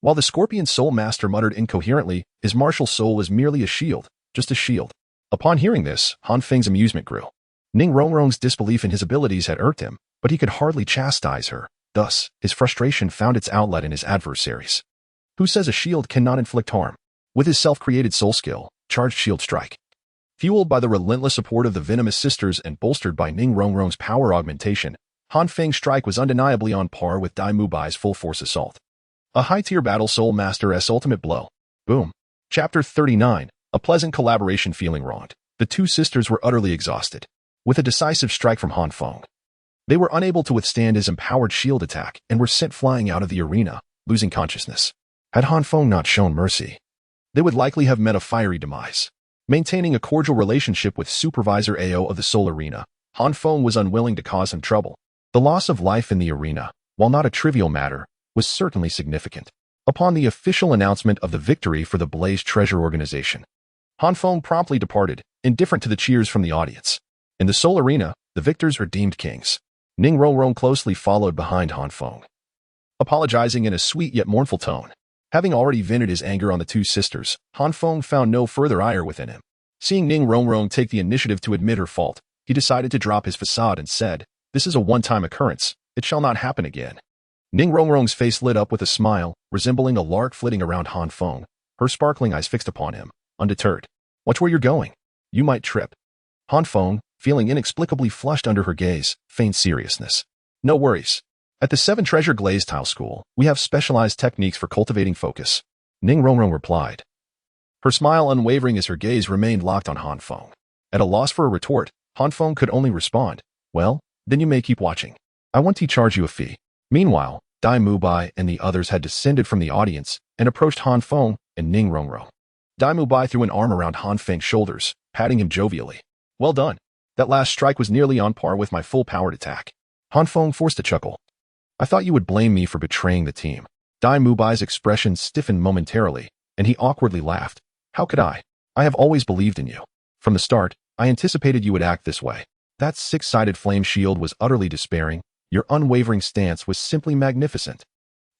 While the Scorpion Soul Master muttered incoherently, his martial soul is merely a shield, just a shield. Upon hearing this, Han Feng's amusement grew. Ning Rongrong's disbelief in his abilities had irked him, but he could hardly chastise her. Thus, his frustration found its outlet in his adversaries. Who says a shield cannot inflict harm? With his self-created soul skill, Charged Shield Strike. Fueled by the relentless support of the venomous sisters and bolstered by Ning Rongrong's power augmentation, Han Feng's strike was undeniably on par with Dai Mubai's full-force assault. A high-tier battle Soul Master's ultimate blow. Boom. Chapter 39. A pleasant collaboration feeling wronged. The two sisters were utterly exhausted. With a decisive strike from Han Feng, they were unable to withstand his empowered shield attack and were sent flying out of the arena, losing consciousness. Had Han Feng not shown mercy, they would likely have met a fiery demise. Maintaining a cordial relationship with Supervisor AO of the Soul Arena, Han Feng was unwilling to cause him trouble. The loss of life in the arena, while not a trivial matter, was certainly significant. Upon the official announcement of the victory for the Blaze Treasure Organization, Han Feng promptly departed, indifferent to the cheers from the audience. In the Soul Arena, the victors are deemed kings. Ning Rongrong closely followed behind Han Feng, apologizing in a sweet yet mournful tone. Having already vented his anger on the two sisters, Han Feng found no further ire within him. Seeing Ning Rongrong take the initiative to admit her fault, he decided to drop his facade and said, "This is a one-time occurrence. It shall not happen again." Ning Rongrong's face lit up with a smile, resembling a lark flitting around Han Feng, her sparkling eyes fixed upon him, undeterred. "Watch where you're going. You might trip." Han Feng, feeling inexplicably flushed under her gaze, feigned seriousness. "No worries. At the 7 Treasure Glaze Tile School, we have specialized techniques for cultivating focus," Ning Rongrong replied. Her smile unwavering as her gaze remained locked on Han Feng. At a loss for a retort, Han Feng could only respond, "Well, then you may keep watching. I want to charge you a fee." Meanwhile, Dai Mubai and the others had descended from the audience and approached Han Feng and Ning Rongrong. Dai Mubai threw an arm around Han Feng's shoulders, patting him jovially. "Well done. That last strike was nearly on par with my full-powered attack." Han Feng forced a chuckle. "I thought you would blame me for betraying the team." Dai Mubai's expression stiffened momentarily, and he awkwardly laughed. "How could I? I have always believed in you. From the start, I anticipated you would act this way. That 6-sided flame shield was utterly despairing. Your unwavering stance was simply magnificent."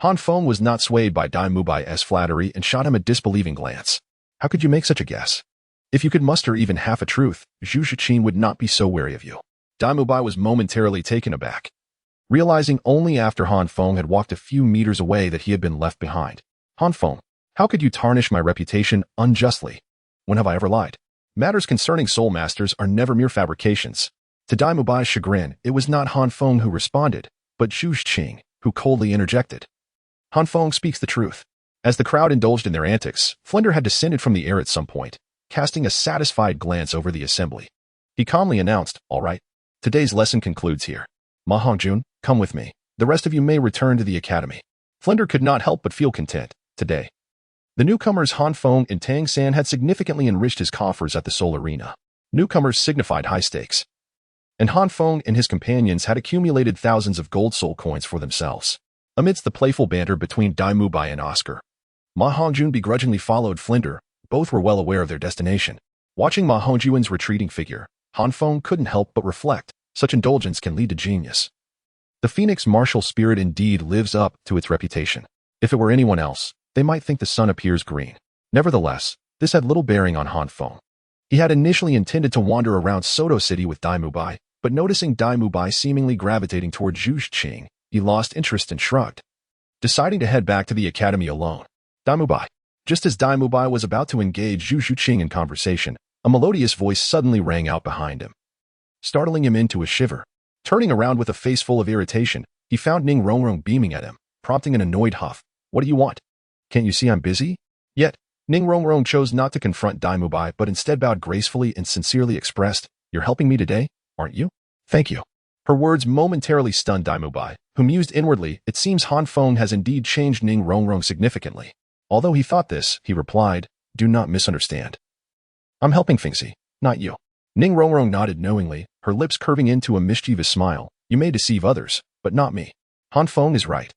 Han Feng was not swayed by Dai Mubai's flattery and shot him a disbelieving glance. "How could you make such a guess? If you could muster even half a truth, Zhu Shiqing would not be so wary of you." Dai Mubai was momentarily taken aback, realizing only after Han Feng had walked a few meters away that he had been left behind. "Han Feng, how could you tarnish my reputation unjustly? When have I ever lied? Matters concerning Soul Masters are never mere fabrications." To Dai Mubai's chagrin, it was not Han Feng who responded, but Zhu Shiqing, who coldly interjected. "Han Feng speaks the truth." As the crowd indulged in their antics, Flender had descended from the air at some point, casting a satisfied glance over the assembly. He calmly announced, "All right, today's lesson concludes here. Ma Hongjun, come with me. The rest of you may return to the academy." Flender could not help but feel content, today. The newcomers Han Feng and Tang San had significantly enriched his coffers at the Soul Arena. Newcomers signified high stakes, and Han Feng and his companions had accumulated thousands of gold soul coins for themselves. Amidst the playful banter between Dai Mubai and Oscar, Ma Hongjun begrudgingly followed Flender, Both were well aware of their destination. Watching Ma Hongjuan's retreating figure, Han Feng couldn't help but reflect, such indulgence can lead to genius. The Phoenix martial spirit indeed lives up to its reputation. If it were anyone else, they might think the sun appears green. Nevertheless, this had little bearing on Han Feng. He had initially intended to wander around Soto City with Dai Mubai, but noticing Dai Mubai seemingly gravitating toward Zhu Qing, he lost interest and shrugged, deciding to head back to the academy alone. Dai Mubai. Just as Dai Mubai was about to engage Zhu Qing in conversation, a melodious voice suddenly rang out behind him, startling him into a shiver. Turning around with a face full of irritation, he found Ning Rongrong beaming at him, prompting an annoyed huff. What do you want? Can't you see I'm busy? Yet, Ning Rongrong chose not to confront Dai Mubai but instead bowed gracefully and sincerely expressed, "You're helping me today, aren't you?" "Thank you." Her words momentarily stunned Dai Mubai, who mused inwardly, it seems Han Feng has indeed changed Ning Rongrong significantly. Although he thought this, he replied, "Do not misunderstand. I'm helping Fengxi, not you." Ning Rongrong nodded knowingly, her lips curving into a mischievous smile. "You may deceive others, but not me. Han Feng is right.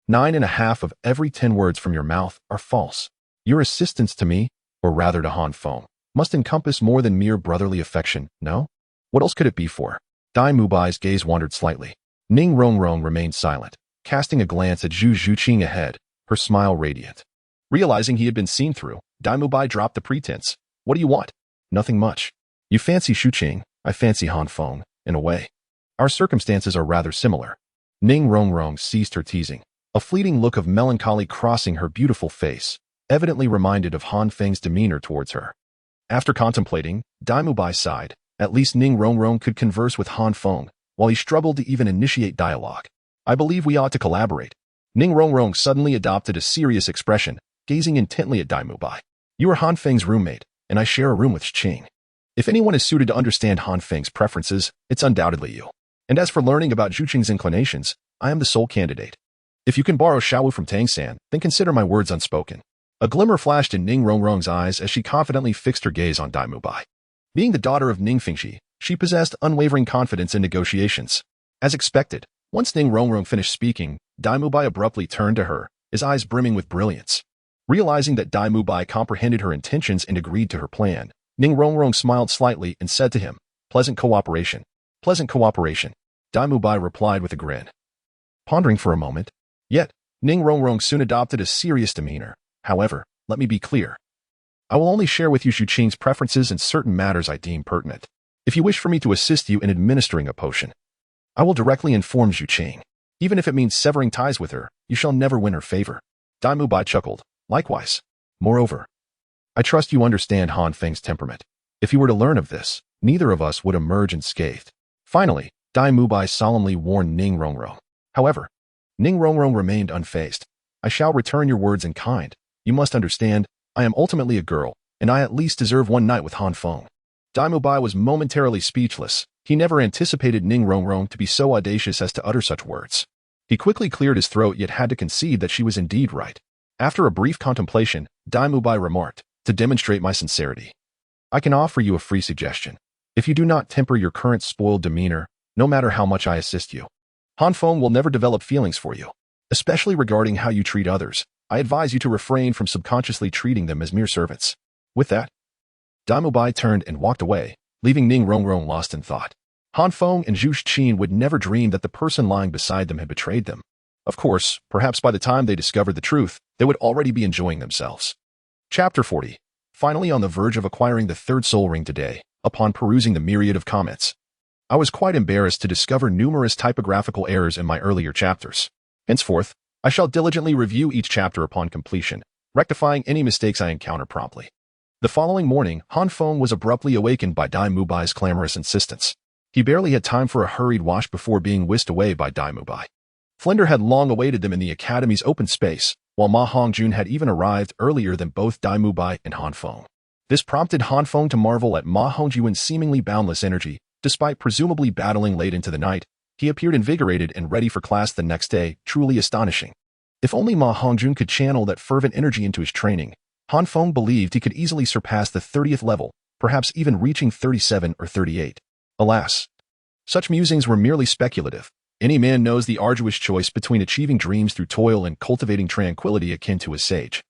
9.5 of every 10 words from your mouth are false. Your assistance to me, or rather to Han Feng, must encompass more than mere brotherly affection, no? What else could it be for?" Dai Mubai's gaze wandered slightly. Ning Rongrong remained silent, casting a glance at Zhu Qing ahead, her smile radiant. Realizing he had been seen through, Dai Mubai dropped the pretense. "What do you want?" "Nothing much. You fancy Zhu Qing, I fancy Han Feng, in a way. Our circumstances are rather similar." Ning Rongrong ceased her teasing, a fleeting look of melancholy crossing her beautiful face, evidently reminded of Han Feng's demeanor towards her. After contemplating, Dai Mubai sighed. At least Ning Rongrong could converse with Han Feng, while he struggled to even initiate dialogue. "I believe we ought to collaborate." Ning Rongrong suddenly adopted a serious expression, gazing intently at Dai Mubai. "You are Han Feng's roommate, and I share a room with Qing. If anyone is suited to understand Han Feng's preferences, it's undoubtedly you. And as for learning about Zhu Qing's inclinations, I am the sole candidate. If you can borrow Xiaowu from Tang San, then consider my words unspoken." A glimmer flashed in Ning Rongrong's eyes as she confidently fixed her gaze on Dai Mubai. Being the daughter of Ning Fengxi, she possessed unwavering confidence in negotiations. As expected, once Ning Rongrong finished speaking, Dai Mubai abruptly turned to her, his eyes brimming with brilliance. Realizing that Dai Mubai comprehended her intentions and agreed to her plan, Ning Rongrong smiled slightly and said to him, "Pleasant cooperation." "Pleasant cooperation," Dai Mubai replied with a grin. Pondering for a moment, yet, Ning Rongrong soon adopted a serious demeanor. "However, let me be clear. I will only share with you Zhu Qing's preferences in certain matters I deem pertinent. If you wish for me to assist you in administering a potion, I will directly inform Zhu Qing. Even if it means severing ties with her, you shall never win her favor." Dai Mubai chuckled. "Likewise. Moreover, I trust you understand Han Feng's temperament. If you were to learn of this, neither of us would emerge unscathed." Finally, Dai Mubai solemnly warned Ning Rongrong. However, Ning Rongrong remained unfazed. "I shall return your words in kind. You must understand, I am ultimately a girl, and I at least deserve one night with Han Feng." Dai Mubai was momentarily speechless. He never anticipated Ning Rongrong to be so audacious as to utter such words. He quickly cleared his throat yet had to concede that she was indeed right. After a brief contemplation, Dai Mubai remarked, "To demonstrate my sincerity, I can offer you a free suggestion. If you do not temper your current spoiled demeanor, no matter how much I assist you, Han Feng will never develop feelings for you. Especially regarding how you treat others, I advise you to refrain from subconsciously treating them as mere servants." With that, Dai Mubai turned and walked away, leaving Ning Rongrong lost in thought. Han Feng and Zhu Qing would never dream that the person lying beside them had betrayed them. Of course, perhaps by the time they discovered the truth, they would already be enjoying themselves. Chapter 40. Finally on the verge of acquiring the third soul ring today, upon perusing the myriad of comments, I was quite embarrassed to discover numerous typographical errors in my earlier chapters. Henceforth, I shall diligently review each chapter upon completion, rectifying any mistakes I encounter promptly. The following morning, Han Feng was abruptly awakened by Dai Mubai's clamorous insistence. He barely had time for a hurried wash before being whisked away by Dai Mubai. Flender had long awaited them in the academy's open space, while Ma Hongjun had even arrived earlier than both Dai Mubai and Han Feng. This prompted Han Feng to marvel at Ma Hongjun's seemingly boundless energy. Despite presumably battling late into the night, he appeared invigorated and ready for class the next day, truly astonishing. If only Ma Hongjun could channel that fervent energy into his training, Han Feng believed he could easily surpass the 30th level, perhaps even reaching 37 or 38. Alas, such musings were merely speculative. Any man knows the arduous choice between achieving dreams through toil and cultivating tranquility akin to a sage.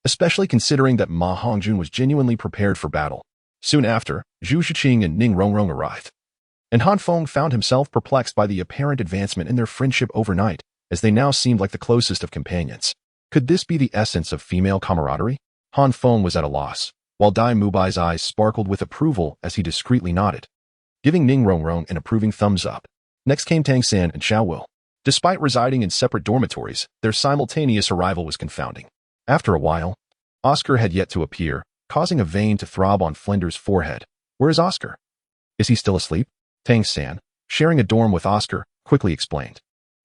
especially considering that Ma Hongjun was genuinely prepared for battle. Soon after, Zhu Shiqing and Ning Rongrong arrived, and Han Feng found himself perplexed by the apparent advancement in their friendship overnight, as they now seemed like the closest of companions. Could this be the essence of female camaraderie? Han Feng was at a loss, while Dai Mubai's eyes sparkled with approval as he discreetly nodded, giving Ning Rongrong an approving thumbs up. Next came Tang San and Xiao Will. Despite residing in separate dormitories, their simultaneous arrival was confounding. After a while, Oscar had yet to appear, causing a vein to throb on Flinder's forehead. Where is Oscar? Is he still asleep? Tang San, sharing a dorm with Oscar, quickly explained.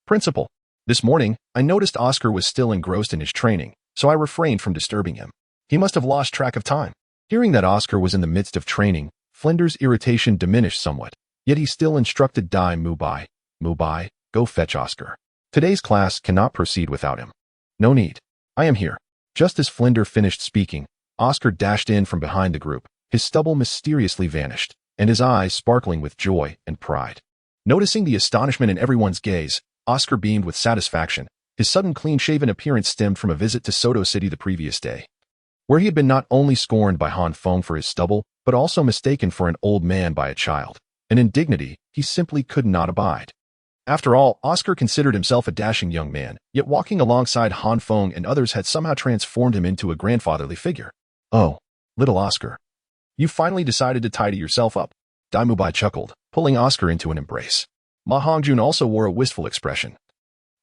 Principal, this morning, I noticed Oscar was still engrossed in his training, so I refrained from disturbing him. He must have lost track of time. Hearing that Oscar was in the midst of training, Flinder's irritation diminished somewhat, yet he still instructed Dai Mubai, Mubai, go fetch Oscar. Today's class cannot proceed without him. No need. I am here. Just as Flinder finished speaking, Oscar dashed in from behind the group. His stubble mysteriously vanished, and his eyes sparkling with joy and pride. Noticing the astonishment in everyone's gaze, Oscar beamed with satisfaction. His sudden clean-shaven appearance stemmed from a visit to Soto City the previous day, where he had been not only scorned by Han Feng for his stubble, but also mistaken for an old man by a child, an indignity he simply could not abide. After all, Oscar considered himself a dashing young man, yet walking alongside Han Feng and others had somehow transformed him into a grandfatherly figure. Oh, little Oscar. You finally decided to tidy yourself up. Dai Mubai chuckled, pulling Oscar into an embrace. Ma Hongjun also wore a wistful expression,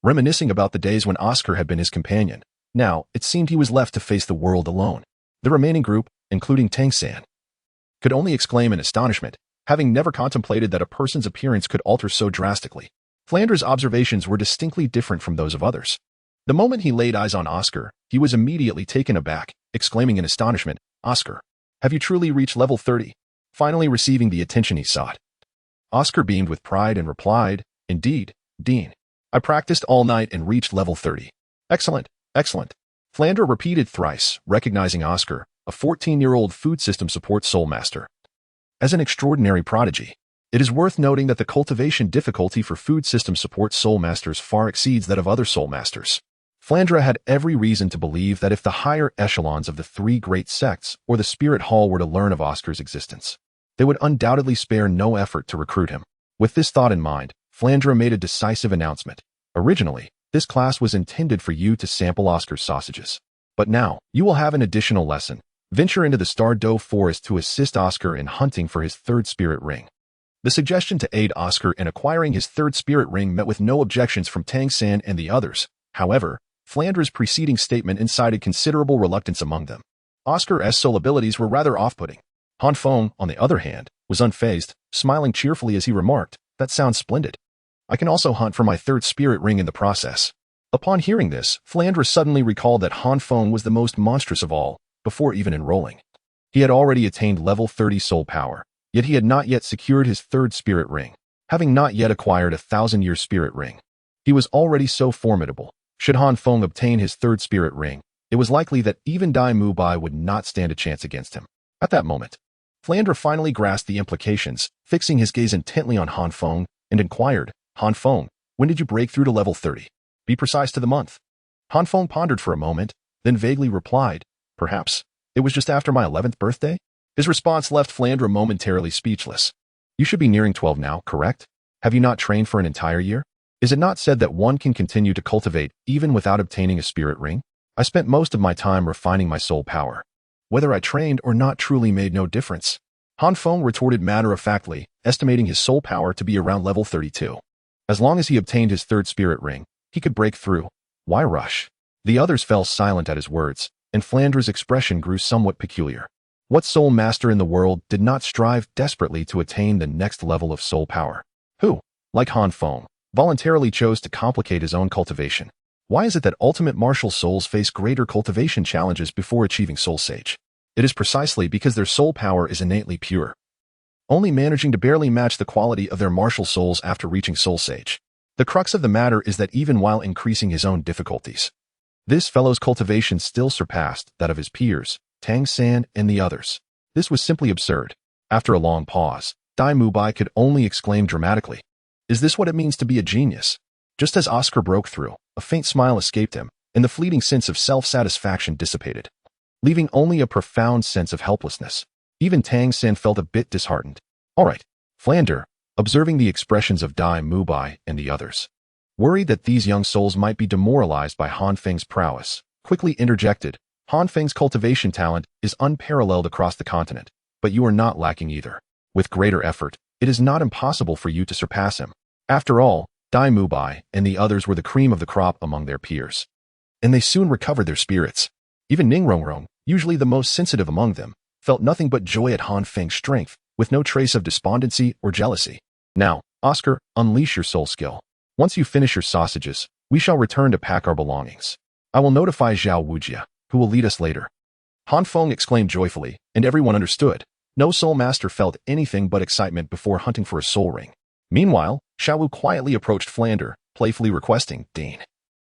reminiscing about the days when Oscar had been his companion. Now, it seemed he was left to face the world alone. The remaining group, including Tang San, could only exclaim in astonishment, having never contemplated that a person's appearance could alter so drastically. Flanders' observations were distinctly different from those of others. The moment he laid eyes on Oscar, he was immediately taken aback, exclaiming in astonishment, Oscar, have you truly reached level 30? Finally receiving the attention he sought. Oscar beamed with pride and replied, Indeed, Dean. I practiced all night and reached level 30. Excellent, excellent. Flander repeated thrice, recognizing Oscar, a 14-year-old food system support soulmaster, as an extraordinary prodigy. It is worth noting that the cultivation difficulty for food system support soulmasters far exceeds that of other soulmasters. Flandra had every reason to believe that if the higher echelons of the three great sects or the Spirit Hall were to learn of Oscar's existence, they would undoubtedly spare no effort to recruit him. With this thought in mind, Flandra made a decisive announcement. Originally, this class was intended for you to sample Oscar's sausages. But now, you will have an additional lesson. Venture into the Stardo forest to assist Oscar in hunting for his third spirit ring. The suggestion to aid Oscar in acquiring his third spirit ring met with no objections from Tang San and the others. However, Flandra's preceding statement incited considerable reluctance among them. Oscar's soul abilities were rather off-putting. Han Feng, on the other hand, was unfazed, smiling cheerfully as he remarked, That sounds splendid. I can also hunt for my third spirit ring in the process. Upon hearing this, Flandra suddenly recalled that Han Feng was the most monstrous of all, before even enrolling. He had already attained level 30 soul power, yet he had not yet secured his third spirit ring, having not yet acquired a 1,000-year spirit ring. He was already so formidable. Should Han Feng obtain his third spirit ring, it was likely that even Dai Mubai would not stand a chance against him. At that moment, Flandra finally grasped the implications, fixing his gaze intently on Han Feng, and inquired, Han Feng, when did you break through to level 30? Be precise to the month. Han Feng pondered for a moment, then vaguely replied, Perhaps it was just after my 11th birthday? His response left Flandra momentarily speechless. You should be nearing 12 now, correct? Have you not trained for an entire year? Is it not said that one can continue to cultivate even without obtaining a spirit ring? I spent most of my time refining my soul power. Whether I trained or not truly made no difference. Han Feng retorted matter-of-factly, estimating his soul power to be around level 32. As long as he obtained his third spirit ring, he could break through. Why rush? The others fell silent at his words, and Flandra's expression grew somewhat peculiar. What soul master in the world did not strive desperately to attain the next level of soul power? Who, like Han Feng, voluntarily chose to complicate his own cultivation? Why is it that ultimate martial souls face greater cultivation challenges before achieving soul sage? It is precisely because their soul power is innately pure, only managing to barely match the quality of their martial souls after reaching soul sage. The crux of the matter is that even while increasing his own difficulties, this fellow's cultivation still surpassed that of his peers, Tang San and the others. This was simply absurd. After a long pause, Dai Mubai could only exclaim dramatically, Is this what it means to be a genius? Just as Oscar broke through, a faint smile escaped him, and the fleeting sense of self-satisfaction dissipated. leaving only a profound sense of helplessness. Even Tang San felt a bit disheartened. All right, Flander, observing the expressions of Dai Mubai and the others, worried that these young souls might be demoralized by Han Feng's prowess, quickly interjected, Han Feng's cultivation talent is unparalleled across the continent, but you are not lacking either. With greater effort, it is not impossible for you to surpass him. After all, Dai Mubai and the others were the cream of the crop among their peers. And they soon recovered their spirits. Even Ning Rongrong, usually the most sensitive among them, felt nothing but joy at Han Feng's strength, with no trace of despondency or jealousy. Now, Oscar, unleash your soul skill. Once you finish your sausages, we shall return to pack our belongings. I will notify Zhao Wujia, who will lead us later. Han Feng exclaimed joyfully, and everyone understood. No soul master felt anything but excitement before hunting for a soul ring. Meanwhile, Xiao Wu quietly approached Flander, playfully requesting, Dean,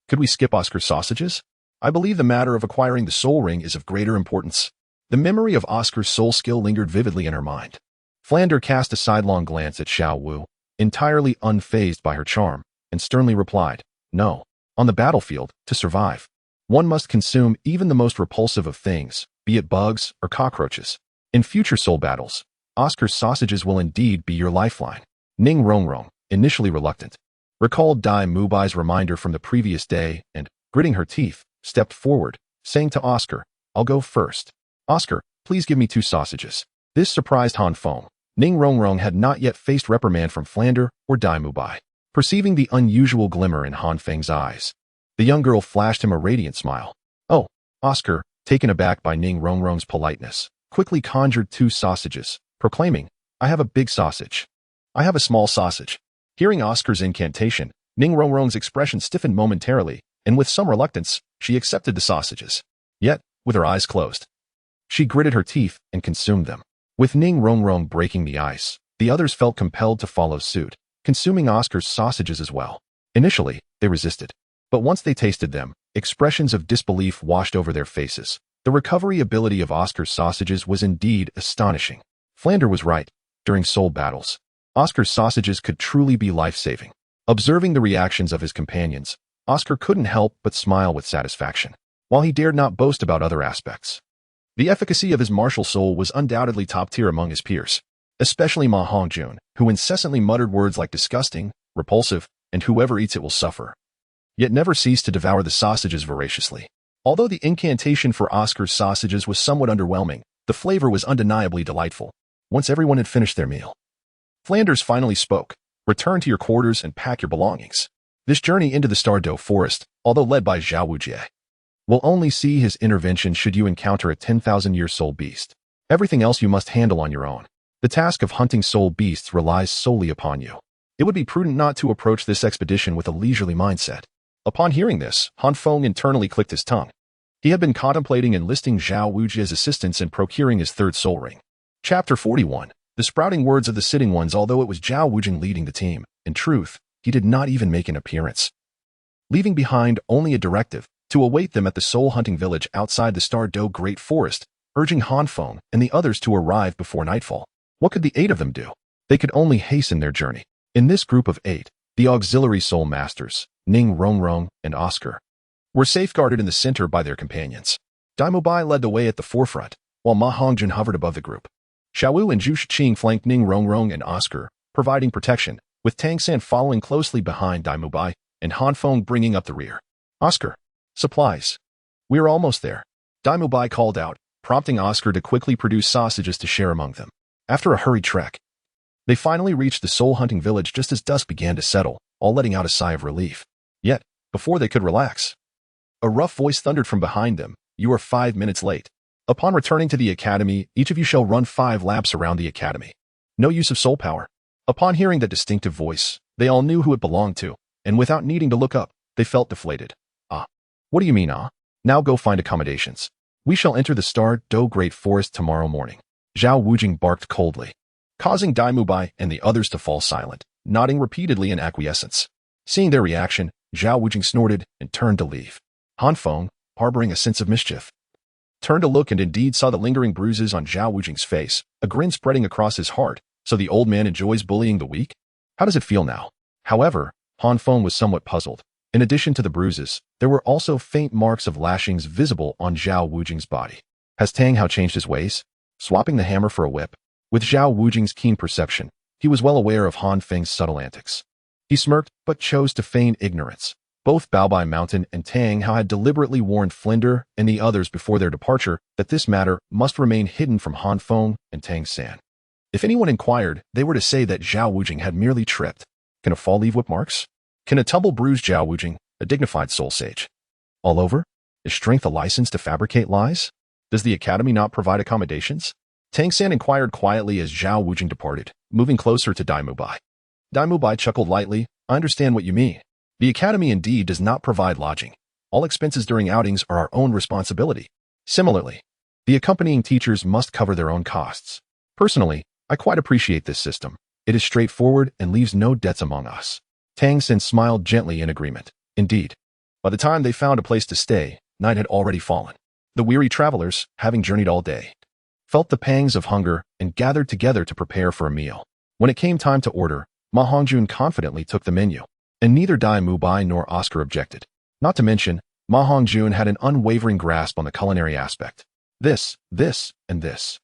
could we skip Oscar's sausages? I believe the matter of acquiring the soul ring is of greater importance. The memory of Oscar's soul skill lingered vividly in her mind. Flander cast a sidelong glance at Xiao Wu, entirely unfazed by her charm, and sternly replied, no. On the battlefield, to survive, one must consume even the most repulsive of things, be it bugs or cockroaches. In future soul battles, Oscar's sausages will indeed be your lifeline. Ning Rongrong, initially reluctant, recalled Dai Mubai's reminder from the previous day and, gritting her teeth, stepped forward, saying to Oscar, I'll go first. Oscar, please give me 2 sausages. This surprised Han Feng. Ning Rongrong had not yet faced reprimand from Flander or Dai Mubai. Perceiving the unusual glimmer in Han Feng's eyes, the young girl flashed him a radiant smile. Oh, Oscar, taken aback by Ning Rongrong's politeness, quickly conjured 2 sausages, proclaiming, I have a big sausage. I have a small sausage. Hearing Oscar's incantation, Ning Rongrong's expression stiffened momentarily, and with some reluctance, she accepted the sausages. Yet, with her eyes closed, she gritted her teeth and consumed them. With Ning Rongrong breaking the ice, the others felt compelled to follow suit, consuming Oscar's sausages as well. Initially, they resisted. But once they tasted them, expressions of disbelief washed over their faces. The recovery ability of Oscar's sausages was indeed astonishing. Flander was right. During soul battles, Oscar's sausages could truly be life-saving. Observing the reactions of his companions, Oscar couldn't help but smile with satisfaction. While he dared not boast about other aspects, the efficacy of his martial soul was undoubtedly top tier among his peers, especially Ma Hongjun, who incessantly muttered words like disgusting, repulsive, and whoever eats it will suffer, yet never ceased to devour the sausages voraciously. Although the incantation for Oscar's sausages was somewhat underwhelming, the flavor was undeniably delightful. Once everyone had finished their meal, Flanders finally spoke, return to your quarters and pack your belongings. This journey into the Stardo forest, although led by Zhao Wujie, will only see his intervention should you encounter a 10,000-year soul beast. Everything else you must handle on your own. The task of hunting soul beasts relies solely upon you. It would be prudent not to approach this expedition with a leisurely mindset. Upon hearing this, Han Feng internally clicked his tongue. He had been contemplating enlisting Zhao Wujie's assistance in procuring his 3rd soul ring. Chapter 41. The sprouting words of the sitting ones. Although it was Zhao Wujing leading the team, in truth, he did not even make an appearance, leaving behind only a directive to await them at the soul hunting village outside the Stardo Great Forest, urging Han Feng and the others to arrive before nightfall. What could the 8 of them do? They could only hasten their journey. In this group of 8, the auxiliary soul masters, Ning Rongrong and Oscar, were safeguarded in the center by their companions. Dai Mubai led the way at the forefront, while Ma Hongjun hovered above the group. Xiao Wu and Zhu Shiqing flanked Ning Rongrong and Oscar, providing protection, with Tang San following closely behind Dai Mubai and Han Feng bringing up the rear. Oscar, supplies. We are almost there. Dai Mubai called out, prompting Oscar to quickly produce sausages to share among them. After a hurried trek, they finally reached the soul hunting village just as dusk began to settle, all letting out a sigh of relief. Yet, before they could relax, a rough voice thundered from behind them, you are 5 minutes late. Upon returning to the academy, each of you shall run 5 laps around the academy. No use of soul power. Upon hearing that distinctive voice, they all knew who it belonged to, and without needing to look up, they felt deflated. Ah. What do you mean, ah? Now go find accommodations. We shall enter the Stardo Great Forest tomorrow morning. Zhao Wujing barked coldly, causing Dai Mubai and the others to fall silent, nodding repeatedly in acquiescence. Seeing their reaction, Zhao Wujing snorted and turned to leave. Han Feng, harboring a sense of mischief, turned to look and indeed saw the lingering bruises on Zhao Wujing's face, a grin spreading across his heart. So the old man enjoys bullying the weak? How does it feel now? However, Han Feng was somewhat puzzled. In addition to the bruises, there were also faint marks of lashings visible on Zhao Wujing's body. Has Tang Hao changed his ways? Swapping the hammer for a whip? With Zhao Wujing's keen perception, he was well aware of Han Feng's subtle antics. He smirked, but chose to feign ignorance. Both Baobai Mountain and Tang Hao had deliberately warned Flinder and the others before their departure that this matter must remain hidden from Han Feng and Tang San. If anyone inquired, they were to say that Zhao Wujing had merely tripped. Can a fall leave whip marks? Can a tumble bruise Zhao Wujing, a dignified soul sage? All over? Is strength a license to fabricate lies? Does the academy not provide accommodations? Tang San inquired quietly as Zhao Wujing departed, moving closer to Dai Mubai. Dai Mubai chuckled lightly. I understand what you mean. The academy indeed does not provide lodging. All expenses during outings are our own responsibility. Similarly, the accompanying teachers must cover their own costs. Personally, I quite appreciate this system. It is straightforward and leaves no debts among us. Tang San smiled gently in agreement. Indeed. By the time they found a place to stay, night had already fallen. The weary travelers, having journeyed all day, felt the pangs of hunger and gathered together to prepare for a meal. When it came time to order, Ma Hongjun confidently took the menu, and neither Dai Mubai nor Oscar objected. Not to mention, Ma Hongjun had an unwavering grasp on the culinary aspect. This, and this.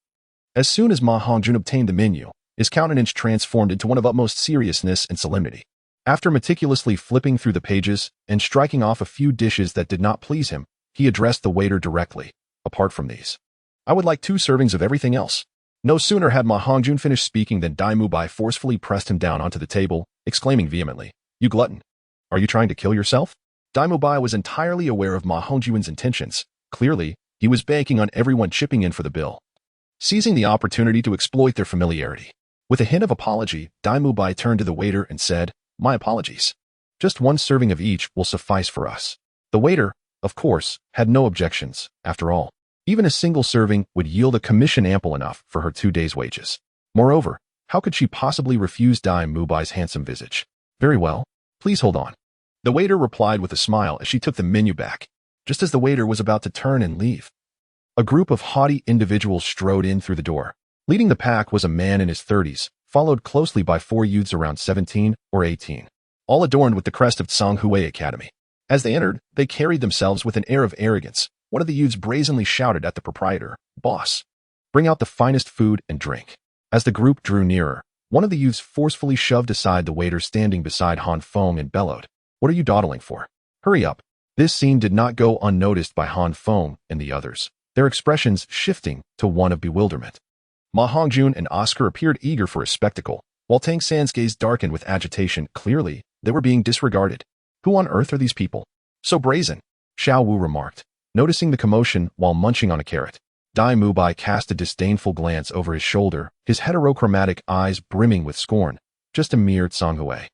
As soon as Ma Hongjun obtained the menu, his countenance transformed into one of utmost seriousness and solemnity. After meticulously flipping through the pages and striking off a few dishes that did not please him, he addressed the waiter directly. Apart from these, I would like 2 servings of everything else. No sooner had Ma Hongjun finished speaking than Dai Mubai forcefully pressed him down onto the table, exclaiming vehemently, "You glutton! Are you trying to kill yourself?" Dai Mubai was entirely aware of Ma Hongjun's intentions. Clearly, he was banking on everyone chipping in for the bill, seizing the opportunity to exploit their familiarity. With a hint of apology, Dai Mubai turned to the waiter and said, "My apologies. Just 1 serving of each will suffice for us." The waiter, of course, had no objections. After all, even a single serving would yield a commission ample enough for her 2 days' wages. Moreover, how could she possibly refuse Dai Mubai's handsome visage? "Very well. Please hold on." The waiter replied with a smile as she took the menu back. Just as the waiter was about to turn and leave, a group of haughty individuals strode in through the door. Leading the pack was a man in his 30s, followed closely by 4 youths around 17 or 18, all adorned with the crest of Tsanghui Academy. As they entered, they carried themselves with an air of arrogance. One of the youths brazenly shouted at the proprietor, "Boss, bring out the finest food and drink." As the group drew nearer, one of the youths forcefully shoved aside the waiter standing beside Han Feng and bellowed, "What are you dawdling for? Hurry up." This scene did not go unnoticed by Han Feng and the others, their expressions shifting to one of bewilderment. Ma Hongjun and Oscar appeared eager for a spectacle, while Tang San's gaze darkened with agitation. Clearly, they were being disregarded. Who on earth are these people? So brazen, Xiao Wu remarked, noticing the commotion while munching on a carrot. Dai Mubai cast a disdainful glance over his shoulder, his heterochromatic eyes brimming with scorn. Just a mere Tsanghui.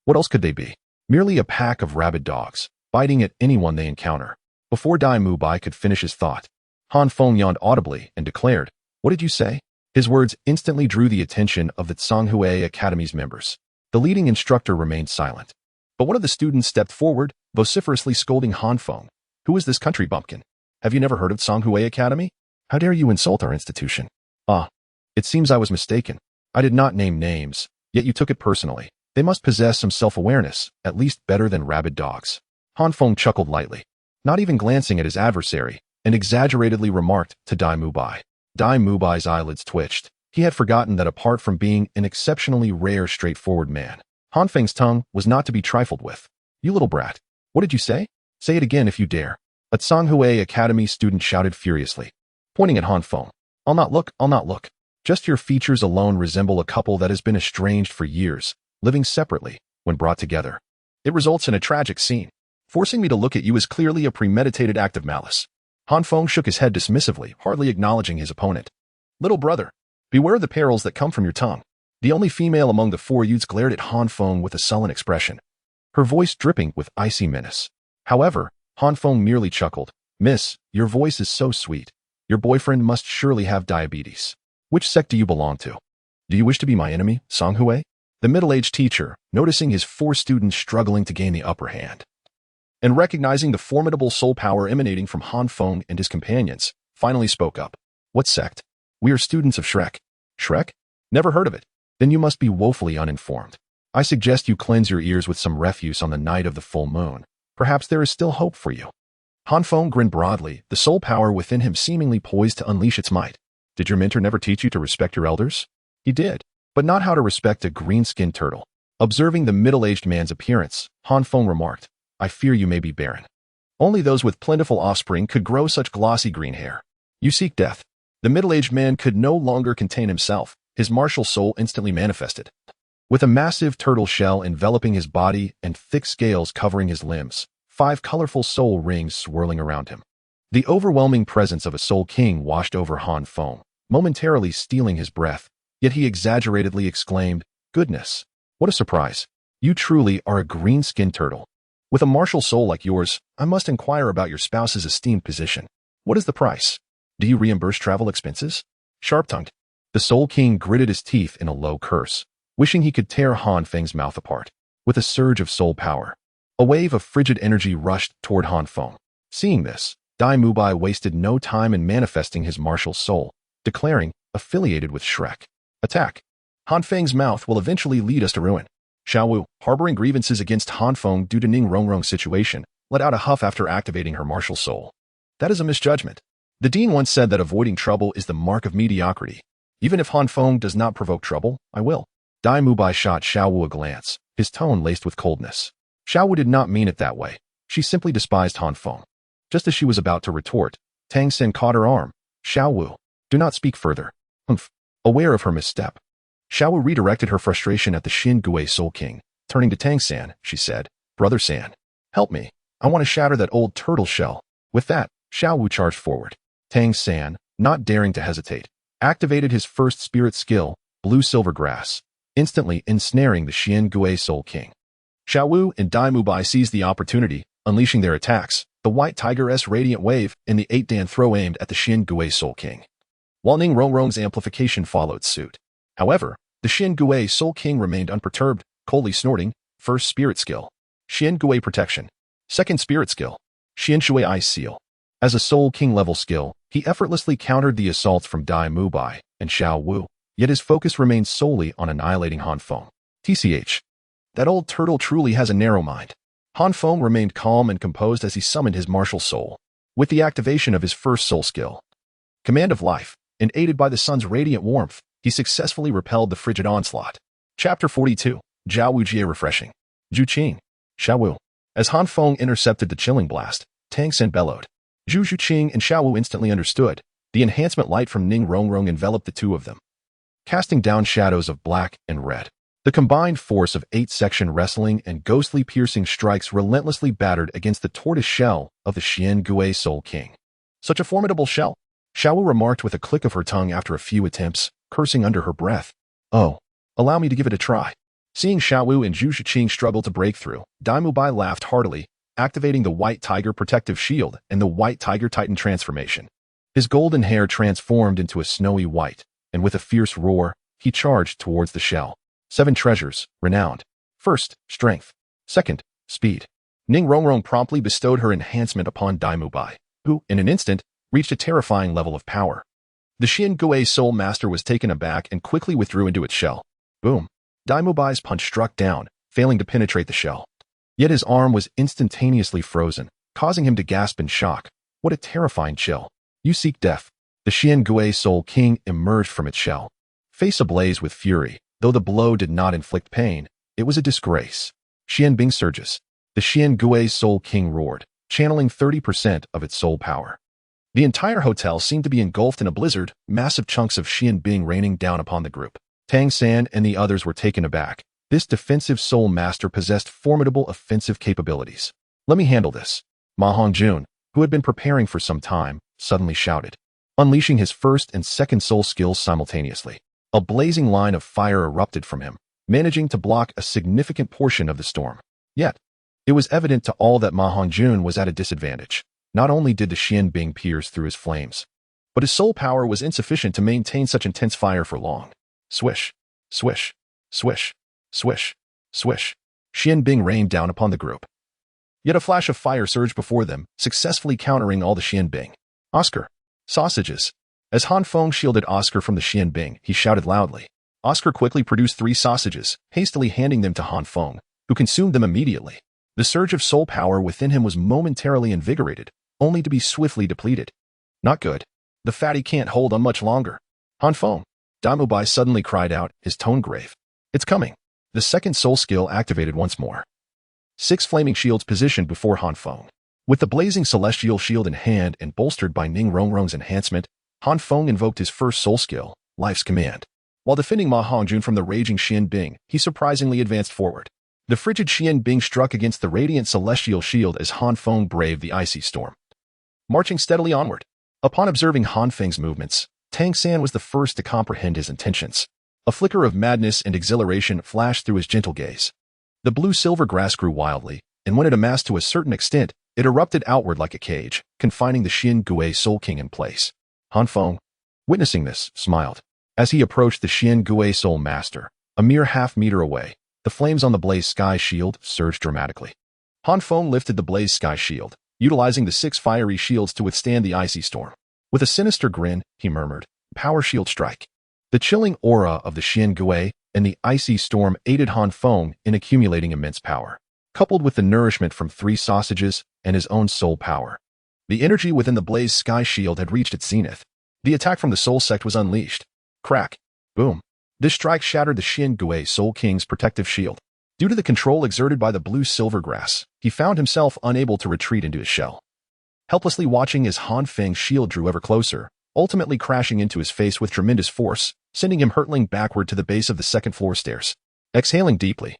What else could they be? Merely a pack of rabid dogs, biting at anyone they encounter. Before Dai Mubai could finish his thought, Han Feng yawned audibly and declared, "What did you say?" His words instantly drew the attention of the Tsanghui Academy's members. The leading instructor remained silent, but one of the students stepped forward, vociferously scolding Han Feng. "Who is this country bumpkin? Have you never heard of Tsanghui Academy? How dare you insult our institution?" "Ah, it seems I was mistaken. I did not name names, yet you took it personally. They must possess some self-awareness, at least better than rabid dogs." Han Feng chuckled lightly, not even glancing at his adversary, and exaggeratedly remarked to Dai Mubai. Dai Mubai's eyelids twitched. He had forgotten that apart from being an exceptionally rare, straightforward man, Han Feng's tongue was not to be trifled with. "You little brat. What did you say? Say it again if you dare." A Tsanghui Academy student shouted furiously, pointing at Han Feng. I'll not look. Just your features alone resemble a couple that has been estranged for years, living separately, when brought together. It results in a tragic scene. Forcing me to look at you is clearly a premeditated act of malice." Han Feng shook his head dismissively, hardly acknowledging his opponent. "Little brother, beware of the perils that come from your tongue." The only female among the 4 youths glared at Han Feng with a sullen expression, her voice dripping with icy menace. However, Han Feng merely chuckled. "Miss, your voice is so sweet. Your boyfriend must surely have diabetes. Which sect do you belong to? Do you wish to be my enemy, Tsanghui?" The middle-aged teacher, noticing his 4 students struggling to gain the upper hand, and recognizing the formidable soul power emanating from Han Feng and his companions, finally spoke up. "What sect?" "We are students of Shrek." "Shrek? Never heard of it. Then you must be woefully uninformed. I suggest you cleanse your ears with some refuse on the night of the full moon. Perhaps there is still hope for you." Han Feng grinned broadly, the soul power within him seemingly poised to unleash its might. Did your mentor never teach you to respect your elders? He did, but not how to respect a green-skinned turtle. Observing the middle-aged man's appearance, Han Feng remarked, I fear you may be barren. Only those with plentiful offspring could grow such glossy green hair. You seek death. The middle-aged man could no longer contain himself. His martial soul instantly manifested. With a massive turtle shell enveloping his body and thick scales covering his limbs, 5 colorful soul rings swirling around him. The overwhelming presence of a soul king washed over Han Feng, momentarily stealing his breath, yet he exaggeratedly exclaimed, Goodness! What a surprise! You truly are a green-skinned turtle. With a martial soul like yours, I must inquire about your spouse's esteemed position. What is the price? Do you reimburse travel expenses? Sharp-tongued, the Soul King gritted his teeth in a low curse, wishing he could tear Han Feng's mouth apart. With a surge of soul power, a wave of frigid energy rushed toward Han Feng. Seeing this, Dai Mubai wasted no time in manifesting his martial soul, declaring, affiliated with Shrek. Attack! Han Feng's mouth will eventually lead us to ruin. Xiao Wu, harboring grievances against Han Feng due to Ning Rongrong's situation, let out a huff after activating her martial soul. That is a misjudgment. The dean once said that avoiding trouble is the mark of mediocrity. Even if Han Feng does not provoke trouble, I will. Dai Mubai shot Xiao Wu a glance, his tone laced with coldness. Xiao Wu did not mean it that way. She simply despised Han Feng. Just as she was about to retort, Tang Sen caught her arm. Xiao Wu, do not speak further. Humph. Aware of her misstep, Xiao Wu redirected her frustration at the Xin Gui Soul King. Turning to Tang San, she said, Brother San, help me. I want to shatter that old turtle shell. With that, Xiao Wu charged forward. Tang San, not daring to hesitate, activated his first spirit skill, Blue Silver Grass, instantly ensnaring the Xin Gui Soul King. Xiao Wu and Dai Mubai seized the opportunity, unleashing their attacks, the White Tiger-S Radiant Wave and the 8-Dan throw aimed at the Xin Gui Soul King. While Ning Rongrong's amplification followed suit. However, the Xin Gui Soul King remained unperturbed, coldly snorting, first spirit skill, Xin Gui Protection. Second spirit skill, Xin Shui Ice Seal. As a Soul King level skill, he effortlessly countered the assaults from Dai Mubai and Xiao Wu, yet his focus remained solely on annihilating Han Feng. TCH. That old turtle truly has a narrow mind. Han Feng remained calm and composed as he summoned his martial soul. With the activation of his first soul skill, Command of Life, and aided by the sun's radiant warmth, he successfully repelled the frigid onslaught. Chapter 42, Zhao Wu Jie Refreshing. Zhu Qing. Xiao Wu. As Han Feng intercepted the chilling blast, Tang Sen bellowed. Zhu Qing and Xiao Wu instantly understood. The enhancement light from Ning Rongrong enveloped the two of them, casting down shadows of black and red. The combined force of 8-section wrestling and ghostly piercing strikes relentlessly battered against the tortoise shell of the Xian Gui Soul King. Such a formidable shell, Xiao Wu remarked with a click of her tongue after a few attempts, cursing under her breath. Oh, allow me to give it a try. Seeing Xiao Wu and Zhu Qing struggle to break through, Dai Mubai laughed heartily, activating the White Tiger Protective Shield and the White Tiger Titan Transformation. His golden hair transformed into a snowy white, and with a fierce roar, he charged towards the shell. 7 treasures, renowned. First, strength. Second, speed. Ning Rongrong promptly bestowed her enhancement upon Dai Mubai, who, in an instant, reached a terrifying level of power. The Xin Gui Soul Master was taken aback and quickly withdrew into its shell. Boom. Dai Mubai's punch struck down, failing to penetrate the shell. Yet his arm was instantaneously frozen, causing him to gasp in shock. What a terrifying chill. You seek death. The Xian Gui Soul King emerged from its shell. Face ablaze with fury, though the blow did not inflict pain, it was a disgrace. Xian Bing surges. The Xian Gui Soul King roared, channeling 30% of its soul power. The entire hotel seemed to be engulfed in a blizzard, massive chunks of Xian Bing raining down upon the group. Tang San and the others were taken aback. This defensive soul master possessed formidable offensive capabilities. Let me handle this. Ma Hongjun, who had been preparing for some time, suddenly shouted, unleashing his first and second soul skills simultaneously. A blazing line of fire erupted from him, managing to block a significant portion of the storm. Yet, it was evident to all that Ma Hongjun was at a disadvantage. Not only did the Xian Bing pierce through his flames, but his soul power was insufficient to maintain such intense fire for long. Swish, swish, swish, swish, swish. Xian Bing rained down upon the group. Yet a flash of fire surged before them, successfully countering all the Xian Bing. Oscar. Sausages. As Han Feng shielded Oscar from the Xian Bing, he shouted loudly. Oscar quickly produced 3 sausages, hastily handing them to Han Feng, who consumed them immediately. The surge of soul power within him was momentarily invigorated, only to be swiftly depleted. Not good. The fatty can't hold on much longer. Han Feng, Damubai suddenly cried out, his tone grave. It's coming. The second soul skill activated once more. 6 flaming shields positioned before Han Feng. With the blazing celestial shield in hand and bolstered by Ning Rongrong's enhancement, Han Feng invoked his first soul skill, Life's Command. While defending Ma Hongjun from the raging Xian Bing, he surprisingly advanced forward. The frigid Xian Bing struck against the radiant celestial shield as Han Feng braved the icy storm. Marching steadily onward. Upon observing Han Feng's movements, Tang San was the first to comprehend his intentions. A flicker of madness and exhilaration flashed through his gentle gaze. The blue-silver grass grew wildly, and when it amassed to a certain extent, it erupted outward like a cage, confining the Xian Gui Soul King in place. Han Feng, witnessing this, smiled. As he approached the Xian Gui Soul Master, a mere half-meter away, the flames on the Blaze Sky Shield surged dramatically. Han Feng lifted the Blaze Sky Shield, utilizing the 6 fiery shields to withstand the icy storm. With a sinister grin, he murmured, Power Shield Strike. The chilling aura of the Xian Gui and the icy storm aided Han Feng in accumulating immense power, coupled with the nourishment from 3 sausages and his own soul power. The energy within the Blaze Sky Shield had reached its zenith. The attack from the Soul Sect was unleashed. Crack. Boom. This strike shattered the Xian Gui Soul King's protective shield. Due to the control exerted by the blue-silver grass, he found himself unable to retreat into his shell. Helplessly watching as Han Feng's shield drew ever closer, ultimately crashing into his face with tremendous force, sending him hurtling backward to the base of the second-floor stairs. Exhaling deeply,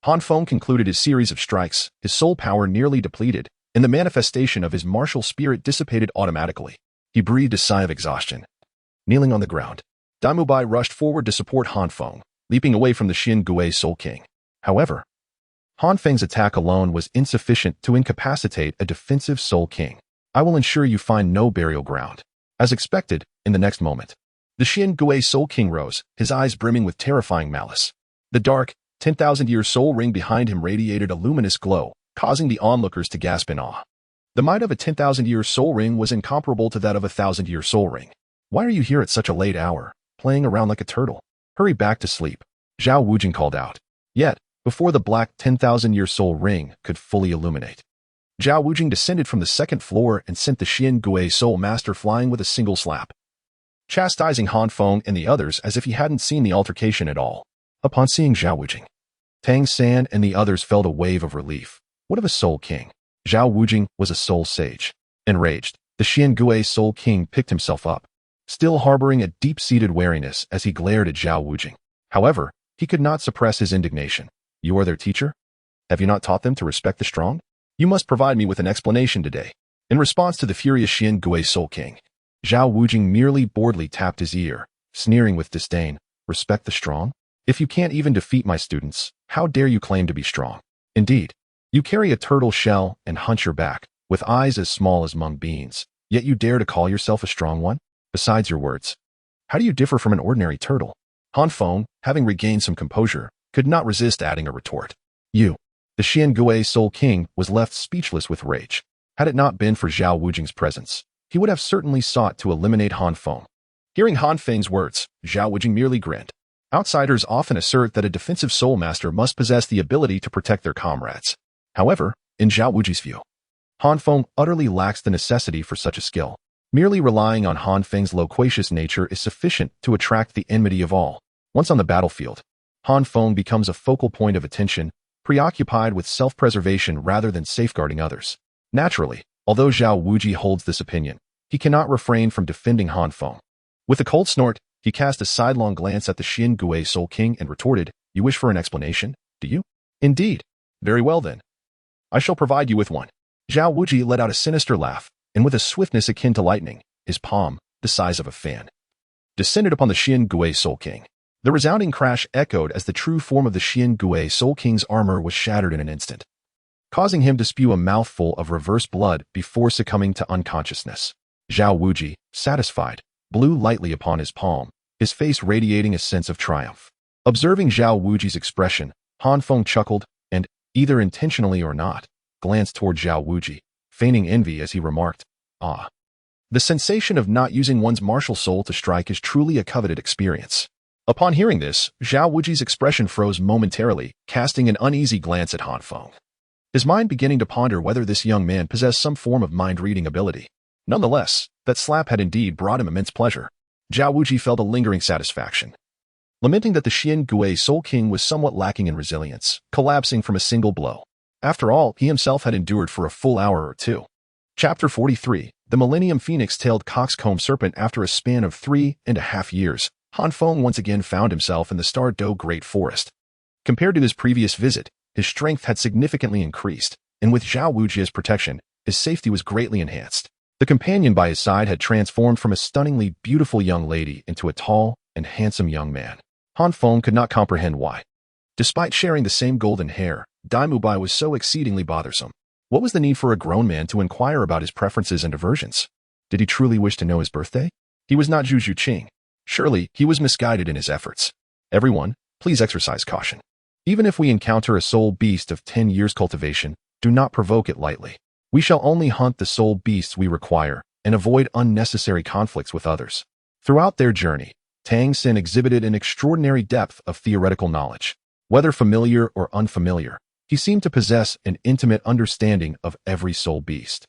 Han Feng concluded his series of strikes, his soul power nearly depleted, and the manifestation of his martial spirit dissipated automatically. He breathed a sigh of exhaustion. Kneeling on the ground, Damubai rushed forward to support Han Feng, leaping away from the Xian Gui Soul King. However, Han Feng's attack alone was insufficient to incapacitate a defensive Soul King. I will ensure you find no burial ground. As expected, in the next moment, the Xian Gui Soul King rose, his eyes brimming with terrifying malice. The dark, 10,000-year soul ring behind him radiated a luminous glow, causing the onlookers to gasp in awe. The might of a 10,000-year soul ring was incomparable to that of a 1,000-year soul ring. Why are you here at such a late hour, playing around like a turtle? Hurry back to sleep, Zhao Wujing called out. Yet, before the black 10,000-year soul ring could fully illuminate, Zhao Wujing descended from the second floor and sent the Xian Gui Soul Master flying with a single slap, chastising Han Feng and the others as if he hadn't seen the altercation at all. Upon seeing Zhao Wujing, Tang San and the others felt a wave of relief. What of a Soul King? Zhao Wujing was a soul sage. Enraged, the Xian Gui Soul King picked himself up, still harboring a deep-seated wariness as he glared at Zhao Wujing. However, he could not suppress his indignation. You are their teacher? Have you not taught them to respect the strong? You must provide me with an explanation today. In response to the furious Xian Gui Soul King, Zhao Wujing merely boredly tapped his ear, sneering with disdain. Respect the strong? If you can't even defeat my students, how dare you claim to be strong? Indeed, you carry a turtle shell and hunch your back, with eyes as small as mung beans, yet you dare to call yourself a strong one? Besides your words, how do you differ from an ordinary turtle? Han Feng, having regained some composure, could not resist adding a retort. You. The Xian Gui Soul King was left speechless with rage. Had it not been for Zhao Wujing's presence, he would have certainly sought to eliminate Han Feng. Hearing Han Feng's words, Zhao Wujing merely grinned. Outsiders often assert that a defensive soul master must possess the ability to protect their comrades. However, in Zhao Wujing's view, Han Feng utterly lacks the necessity for such a skill. Merely relying on Han Feng's loquacious nature is sufficient to attract the enmity of all. Once on the battlefield, Han Feng becomes a focal point of attention, preoccupied with self-preservation rather than safeguarding others. Naturally, although Zhao Wujing holds this opinion, he cannot refrain from defending Han Feng. With a cold snort, he cast a sidelong glance at the Xian Gui Soul King and retorted, You wish for an explanation, do you? Indeed. Very well then. I shall provide you with one. Zhao Wujing let out a sinister laugh, and with a swiftness akin to lightning, his palm, the size of a fan, descended upon the Xian Gui Soul King. The resounding crash echoed as the true form of the Xian Gui Soul King's armor was shattered in an instant, causing him to spew a mouthful of reverse blood before succumbing to unconsciousness. Zhao Wujing, satisfied, blew lightly upon his palm, his face radiating a sense of triumph. Observing Zhao Wujing's expression, Han Feng chuckled and, either intentionally or not, glanced toward Zhao Wujing, feigning envy as he remarked, Ah. The sensation of not using one's martial soul to strike is truly a coveted experience. Upon hearing this, Zhao Wujing's expression froze momentarily, casting an uneasy glance at Han Feng. his mind beginning to ponder whether this young man possessed some form of mind-reading ability. Nonetheless, that slap had indeed brought him immense pleasure. Zhao Wuji felt a lingering satisfaction, lamenting that the Xian Gui Soul King was somewhat lacking in resilience, collapsing from a single blow. After all, he himself had endured for a full hour or two. Chapter 43. The Millennium Phoenix-tailed coxcomb serpent. After a span of 3.5 years, Han Feng once again found himself in the Stardo Great Forest. Compared to his previous visit, his strength had significantly increased, and with Zhao Wuji's protection, his safety was greatly enhanced. The companion by his side had transformed from a stunningly beautiful young lady into a tall and handsome young man. Han Feng could not comprehend why. Despite sharing the same golden hair, Dai Mubai was so exceedingly bothersome. What was the need for a grown man to inquire about his preferences and aversions? Did he truly wish to know his birthday? He was not Zhu Zhuqing. Surely, he was misguided in his efforts. Everyone, please exercise caution. Even if we encounter a soul beast of 10 years cultivation, do not provoke it lightly. We shall only hunt the soul beasts we require and avoid unnecessary conflicts with others. Throughout their journey, Tang Xin exhibited an extraordinary depth of theoretical knowledge. Whether familiar or unfamiliar, he seemed to possess an intimate understanding of every soul beast,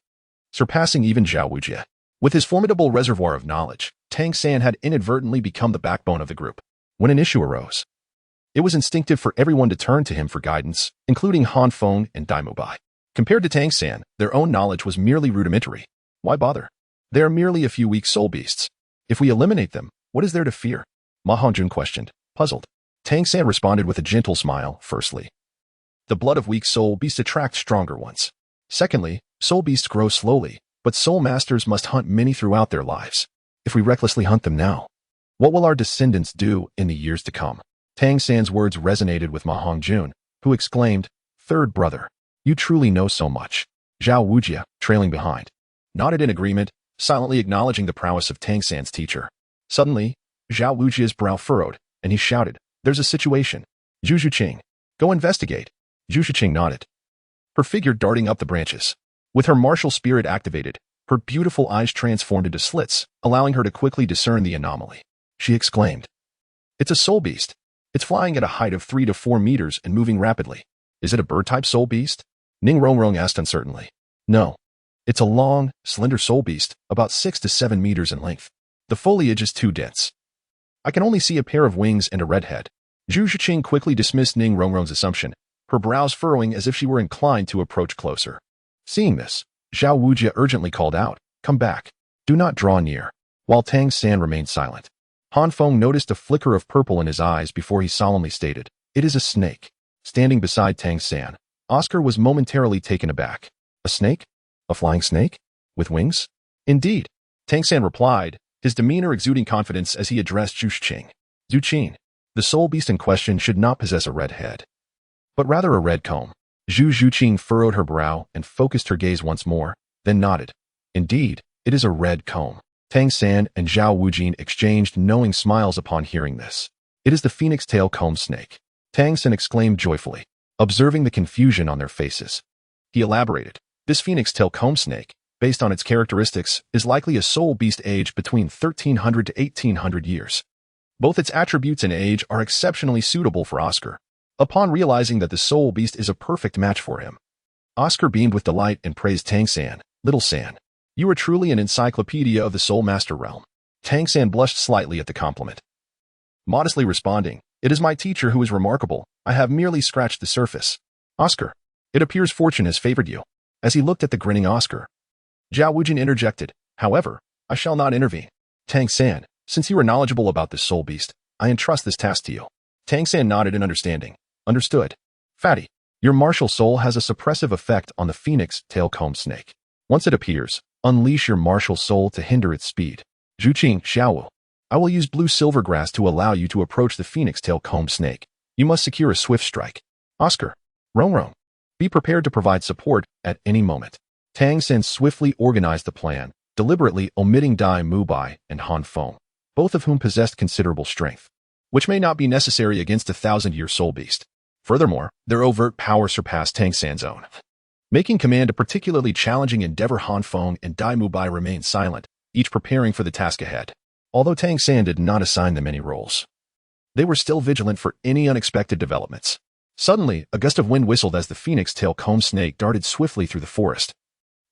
surpassing even Zhao Wuji. With his formidable reservoir of knowledge, Tang San had inadvertently become the backbone of the group. When an issue arose, it was instinctive for everyone to turn to him for guidance, including Han Feng and Dai Mubai. Compared to Tang San, their own knowledge was merely rudimentary. Why bother? They are merely a few weak soul beasts. If we eliminate them, what is there to fear? Ma Hongjun questioned, puzzled. Tang San responded with a gentle smile. Firstly, the blood of weak soul beasts attracts stronger ones. Secondly, soul beasts grow slowly, but soul masters must hunt many throughout their lives. If we recklessly hunt them now, what will our descendants do in the years to come? Tang San's words resonated with Ma Hongjun, who exclaimed, Third brother, you truly know so much. Zhao Wuji, trailing behind, nodded in agreement, silently acknowledging the prowess of Tang San's teacher. Suddenly, Zhao Wuji's brow furrowed, and he shouted, There's a situation. Zhu Zhuqing, go investigate. Zhu Zhuqing nodded, her figure darting up the branches. With her martial spirit activated, her beautiful eyes transformed into slits, allowing her to quickly discern the anomaly. She exclaimed, It's a soul beast. It's flying at a height of 3 to 4 meters and moving rapidly. Is it a bird-type soul beast? Ning Rongrong asked uncertainly. No. It's a long, slender soul beast, about 6 to 7 meters in length. The foliage is too dense. I can only see a pair of wings and a red head. Zhu Zhuqing quickly dismissed Ning Rongrong's assumption, her brows furrowing as if she were inclined to approach closer. Seeing this, Zhao Wuji urgently called out, Come back. Do not draw near. While Tang San remained silent, Han Feng noticed a flicker of purple in his eyes before he solemnly stated, It is a snake. Standing beside Tang San, Oscar was momentarily taken aback. A snake? A flying snake? With wings? Indeed. Tang San replied, his demeanor exuding confidence as he addressed Zhu Zhuqing. Zhuqing, the soul beast in question should not possess a red head, but rather a red comb. Zhu Zhuqing furrowed her brow and focused her gaze once more, then nodded. Indeed, it is a red comb. Tang San and Zhao Wujin exchanged knowing smiles upon hearing this. It is the phoenix tail comb snake. Tang San exclaimed joyfully, observing the confusion on their faces. He elaborated, This phoenix tail comb snake, based on its characteristics, is likely a soul beast aged between 1300 to 1800 years. Both its attributes and age are exceptionally suitable for Oscar. Upon realizing that the soul beast is a perfect match for him, Oscar beamed with delight and praised Tang San. Little San, you are truly an encyclopedia of the Soulmaster realm. Tang San blushed slightly at the compliment, modestly responding, It is my teacher who is remarkable. I have merely scratched the surface. Oscar, it appears fortune has favored you. As he looked at the grinning Oscar, Zhao Wujin interjected, However, I shall not intervene. Tang San, since you are knowledgeable about this soul beast, I entrust this task to you. Tang San nodded in understanding. Understood. Fatty, your martial soul has a suppressive effect on the phoenix tail comb snake. Once it appears, unleash your martial soul to hinder its speed. Zhuqing, Xiaowu, I will use blue silvergrass to allow you to approach the phoenix tail comb snake. You must secure a swift strike. Oscar, Rongrong, be prepared to provide support at any moment. Tang San swiftly organized the plan, deliberately omitting Dai Mubai and Han Feng, both of whom possessed considerable strength, which may not be necessary against a 1,000-year soul beast. Furthermore, their overt power surpassed Tang San's own, making command a particularly challenging endeavor. Han Feng and Dai Mubai remained silent, each preparing for the task ahead. Although Tang San did not assign them any roles, they were still vigilant for any unexpected developments. Suddenly, a gust of wind whistled as the phoenix tail comb snake darted swiftly through the forest.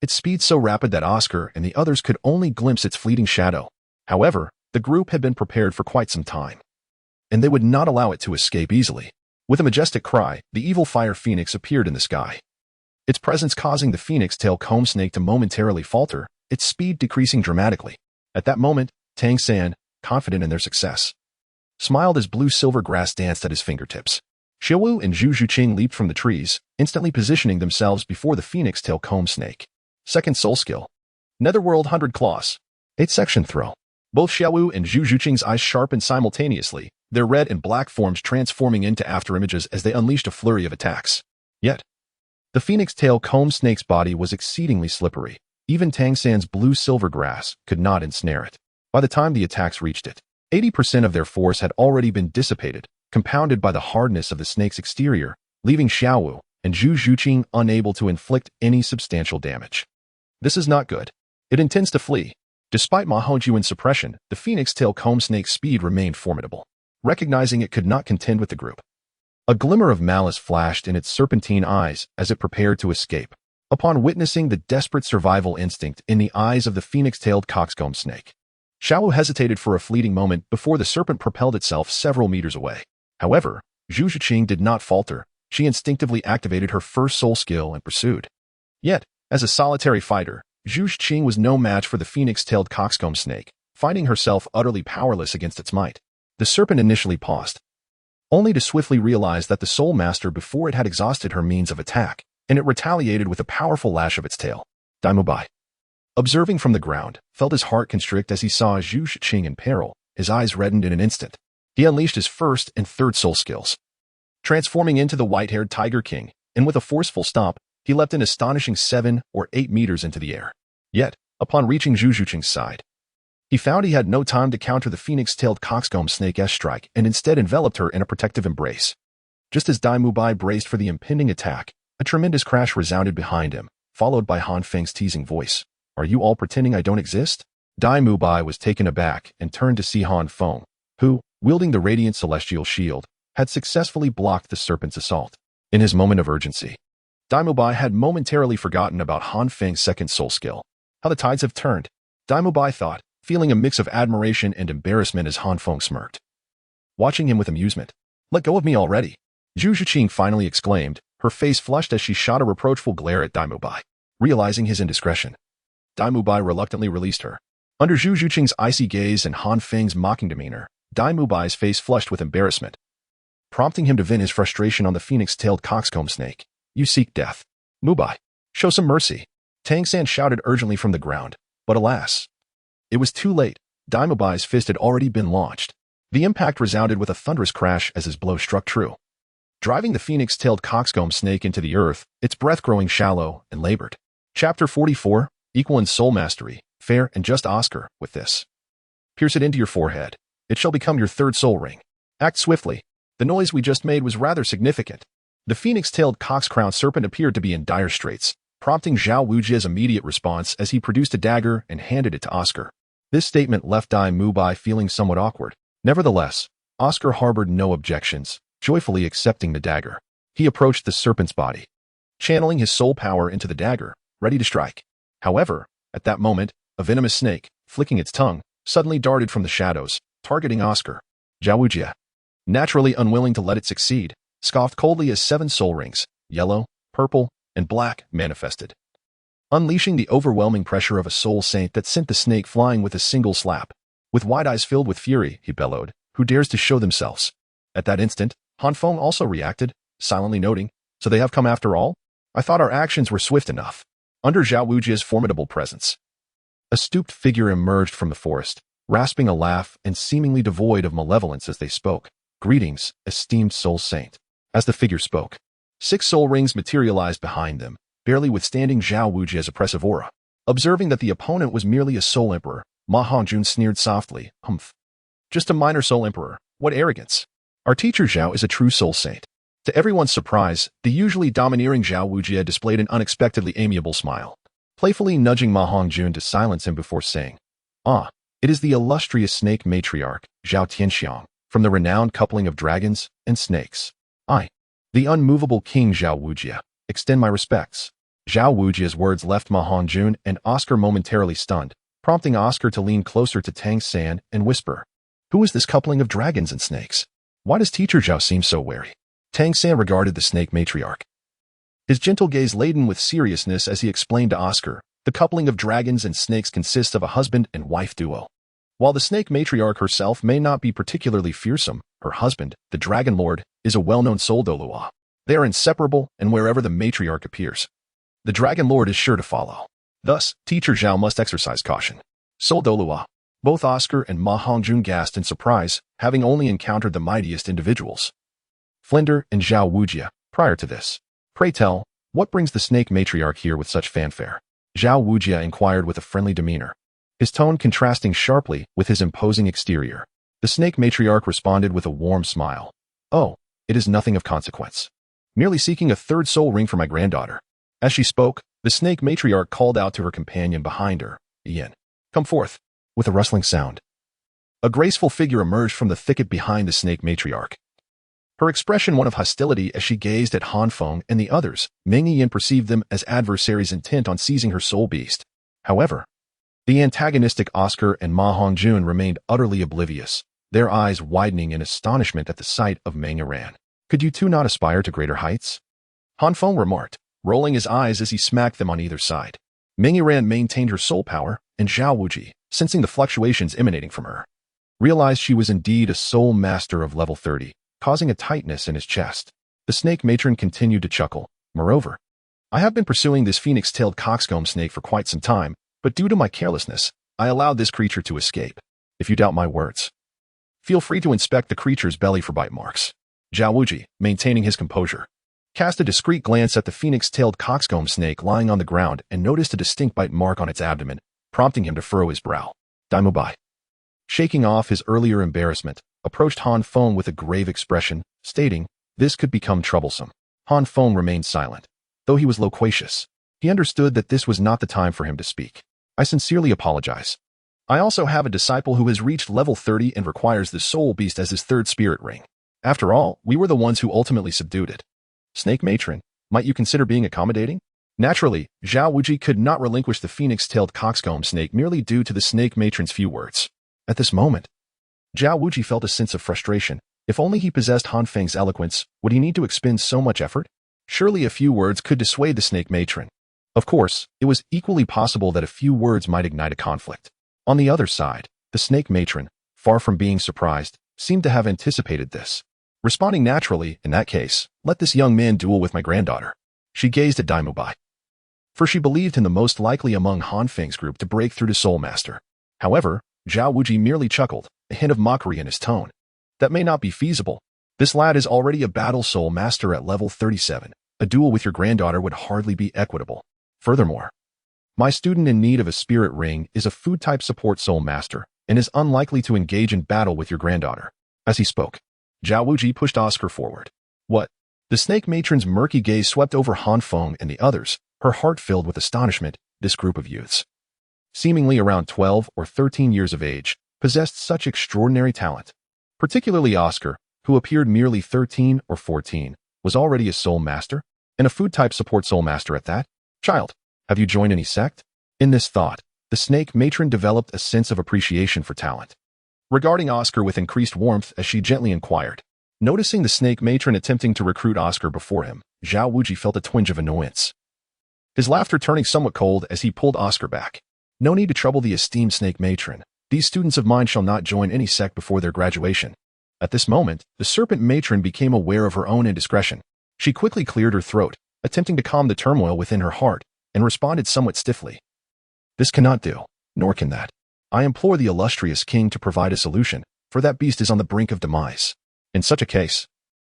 Its speed so rapid that Oscar and the others could only glimpse its fleeting shadow. However, the group had been prepared for quite some time, and they would not allow it to escape easily. With a majestic cry, the evil fire phoenix appeared in the sky, its presence causing the phoenix tail comb snake to momentarily falter, its speed decreasing dramatically. At that moment, Tang San, confident in their success, smiled as blue-silver grass danced at his fingertips. Xiaowu and Zhu Zhuqing leaped from the trees, instantly positioning themselves before the phoenix tail comb snake. Second soul skill. Netherworld 100 Claws. 8th section throw. Both Xiaowu and Zhu Zhuqing's eyes sharpened simultaneously, their red and black forms transforming into afterimages as they unleashed a flurry of attacks. Yet, the phoenix tail comb snake's body was exceedingly slippery. Even Tang San's blue-silver grass could not ensnare it. By the time the attacks reached it, 80% of their force had already been dissipated, compounded by the hardness of the snake's exterior, leaving Xiaowu and Zhu Zhuqing unable to inflict any substantial damage. This is not good. It intends to flee. Despite Ma Hongjuan's suppression, the phoenix tail comb snake's speed remained formidable. Recognizing it could not contend with the group, a glimmer of malice flashed in its serpentine eyes as it prepared to escape. Upon witnessing the desperate survival instinct in the eyes of the phoenix-tailed coxcomb snake, Xiaowu hesitated for a fleeting moment before the serpent propelled itself several meters away. However, Zhu Zhuqing did not falter. She instinctively activated her first soul skill and pursued. Yet, as a solitary fighter, Zhu Zhuqing was no match for the phoenix-tailed coxcomb snake, finding herself utterly powerless against its might. The serpent initially paused, only to swiftly realize that the Soulmaster before it had exhausted her means of attack, and it retaliated with a powerful lash of its tail. Daimubai, observing from the ground, felt his heart constrict as he saw Zhu Zhuqing in peril. His eyes reddened in an instant. He unleashed his first and third soul skills, transforming into the white-haired Tiger King, and with a forceful stomp, he leapt an astonishing 7 or 8 meters into the air. Yet, upon reaching Zhu Zhuqing's side, he found he had no time to counter the phoenix-tailed coxcomb snake's strike and instead enveloped her in a protective embrace. Just as Daimubai braced for the impending attack, a tremendous crash resounded behind him, followed by Han Feng's teasing voice. "Are you all pretending I don't exist?" Daimubai was taken aback and turned to see Han Feng, who, wielding the radiant celestial shield, had successfully blocked the serpent's assault. In his moment of urgency, Daimubai had momentarily forgotten about Han Feng's second soul skill. How the tides have turned, Daimubai thought, feeling a mix of admiration and embarrassment as Han Feng smirked, watching him with amusement. "Let go of me already," Zhu Zhuqing finally exclaimed, her face flushed as she shot a reproachful glare at Daimubai. Realizing his indiscretion, Daimubai reluctantly released her. Under Zhu Zhuqing's icy gaze and Han Feng's mocking demeanor, Daimubai's face flushed with embarrassment, prompting him to vent his frustration on the phoenix-tailed coxcomb snake. "You seek death. Mubai, show some mercy," Tang San shouted urgently from the ground. But alas, it was too late. Daimubai's fist had already been launched. The impact resounded with a thunderous crash as his blow struck true, driving the phoenix-tailed coxcomb snake into the earth, its breath growing shallow and labored. Chapter 44, Equal in Soul Mastery, Fair and Just Oscar, with this. Pierce it into your forehead. It shall become your third soul ring. Act swiftly. The noise we just made was rather significant. The phoenix-tailed cox-crowned serpent appeared to be in dire straits, prompting Zhao Wujia's immediate response as he produced a dagger and handed it to Oscar. This statement left Dai Mubai feeling somewhat awkward. Nevertheless, Oscar harbored no objections, joyfully accepting the dagger. He approached the serpent's body, channeling his soul power into the dagger, ready to strike. However, at that moment, a venomous snake, flicking its tongue, suddenly darted from the shadows, targeting Oscar. Zhao Wujia, naturally unwilling to let it succeed, scoffed coldly as 7 soul rings, yellow, purple, and black, manifested, unleashing the overwhelming pressure of a soul saint that sent the snake flying with a single slap. With wide eyes filled with fury, he bellowed, "Who dares to show themselves?" At that instant, Han Feng also reacted, silently noting, "So they have come after all? I thought our actions were swift enough." Under Zhao Wujia's formidable presence, a stooped figure emerged from the forest, rasping a laugh and seemingly devoid of malevolence as they spoke. "Greetings, esteemed soul saint." As the figure spoke, 6 soul rings materialized behind them, barely withstanding Zhao Wujia's oppressive aura. Observing that the opponent was merely a soul emperor, Ma Hongjun sneered softly, "Humph. Just a minor soul emperor. What arrogance. Our teacher Zhao is a true soul saint." To everyone's surprise, the usually domineering Zhao Wujia displayed an unexpectedly amiable smile, playfully nudging Ma Hongjun to silence him before saying, "Ah, it is the illustrious snake matriarch, Zhao Tianxiang, from the renowned coupling of dragons and snakes. I, The unmovable King Zhao Wujia, extend my respects. Zhao Wujia's words left Ma Hongjun and Oscar momentarily stunned, prompting Oscar to lean closer to Tang San and whisper, "Who is this coupling of dragons and snakes? Why does Teacher Zhao seem so wary?" Tang San regarded the snake matriarch, his gentle gaze laden with seriousness as he explained to Oscar, "The coupling of dragons and snakes consists of a husband and wife duo. While the snake matriarch herself may not be particularly fearsome, her husband, the Dragon Lord, is a well-known soul Douluo. They are inseparable, and wherever the matriarch appears, the Dragon Lord is sure to follow. Thus, Teacher Zhao must exercise caution." Soul Douluo. Both Oscar and Ma Hongjun gasped in surprise, having only encountered the mightiest individuals, Flinder and Zhao Wujia, prior to this. "Pray tell, what brings the snake matriarch here with such fanfare?" Zhao Wujia inquired with a friendly demeanor, his tone contrasting sharply with his imposing exterior. The snake matriarch responded with a warm smile. "Oh, it is nothing of consequence. Merely seeking a third soul ring for my granddaughter." As she spoke, the snake matriarch called out to her companion behind her, "Ian, come forth." With a rustling sound, a graceful figure emerged from the thicket behind the snake matriarch, her expression one of hostility as she gazed at Han Feng and the others. Meng Yan perceived them as adversaries intent on seizing her soul beast. However, the antagonistic Oscar and Ma Hongjun remained utterly oblivious, their eyes widening in astonishment at the sight of Meng Yan. "Could you two not aspire to greater heights?" Han Feng remarked, rolling his eyes as he smacked them on either side. Meng Yan maintained her soul power, and Zhao Wuji, sensing the fluctuations emanating from her, realized she was indeed a soul master of level 30, causing a tightness in his chest. The snake matron continued to chuckle. "Moreover, I have been pursuing this phoenix-tailed coxcomb snake for quite some time, but due to my carelessness, I allowed this creature to escape. If you doubt my words, feel free to inspect the creature's belly for bite marks." Zhao Wuji, maintaining his composure, cast a discreet glance at the phoenix-tailed coxcomb snake lying on the ground and noticed a distinct bite mark on its abdomen, prompting him to furrow his brow. Daimubai, shaking off his earlier embarrassment, approached Han Feng with a grave expression, stating, "This could become troublesome." Han Feng remained silent. Though he was loquacious, he understood that this was not the time for him to speak. "I sincerely apologize. I also have a disciple who has reached level 30 and requires the soul beast as his third spirit ring. After all, we were the ones who ultimately subdued it. Snake matron, might you consider being accommodating?" Naturally, Zhao Wuji could not relinquish the phoenix-tailed coxcomb snake merely due to the snake matron's few words. At this moment, Zhao Wuji felt a sense of frustration. If only he possessed Han Feng's eloquence, would he need to expend so much effort? Surely a few words could dissuade the snake matron. Of course, it was equally possible that a few words might ignite a conflict. On the other side, the snake matron, far from being surprised, seemed to have anticipated this. Responding naturally, "In that case, let this young man duel with my granddaughter." She gazed at Daimubai, for she believed him the most likely among Han Feng's group to break through to Soulmaster. However, Zhao Wuji merely chuckled, a hint of mockery in his tone. "That may not be feasible. This lad is already a battle soul master at level 37. A duel with your granddaughter would hardly be equitable. Furthermore, my student in need of a spirit ring is a food-type support soul master and is unlikely to engage in battle with your granddaughter." As he spoke, Zhao Wuji pushed Oscar forward. "What?" The snake matron's murky gaze swept over Han Feng and the others, her heart filled with astonishment. This group of youths, seemingly around 12 or 13 years of age, possessed such extraordinary talent. Particularly Oscar, who appeared merely 13 or 14, was already a soul master, and a food-type support soul master at that. "Child, have you joined any sect?" In this thought, the snake matron developed a sense of appreciation for talent, regarding Oscar with increased warmth as she gently inquired. Noticing the snake matron attempting to recruit Oscar before him, Zhao Wuji felt a twinge of annoyance, his laughter turning somewhat cold as he pulled Oscar back. "No need to trouble the esteemed snake matron. These students of mine shall not join any sect before their graduation." At this moment, the serpent matron became aware of her own indiscretion. She quickly cleared her throat, attempting to calm the turmoil within her heart, and responded somewhat stiffly. "This cannot do, nor can that. I implore the illustrious king to provide a solution, for that beast is on the brink of demise. In such a case,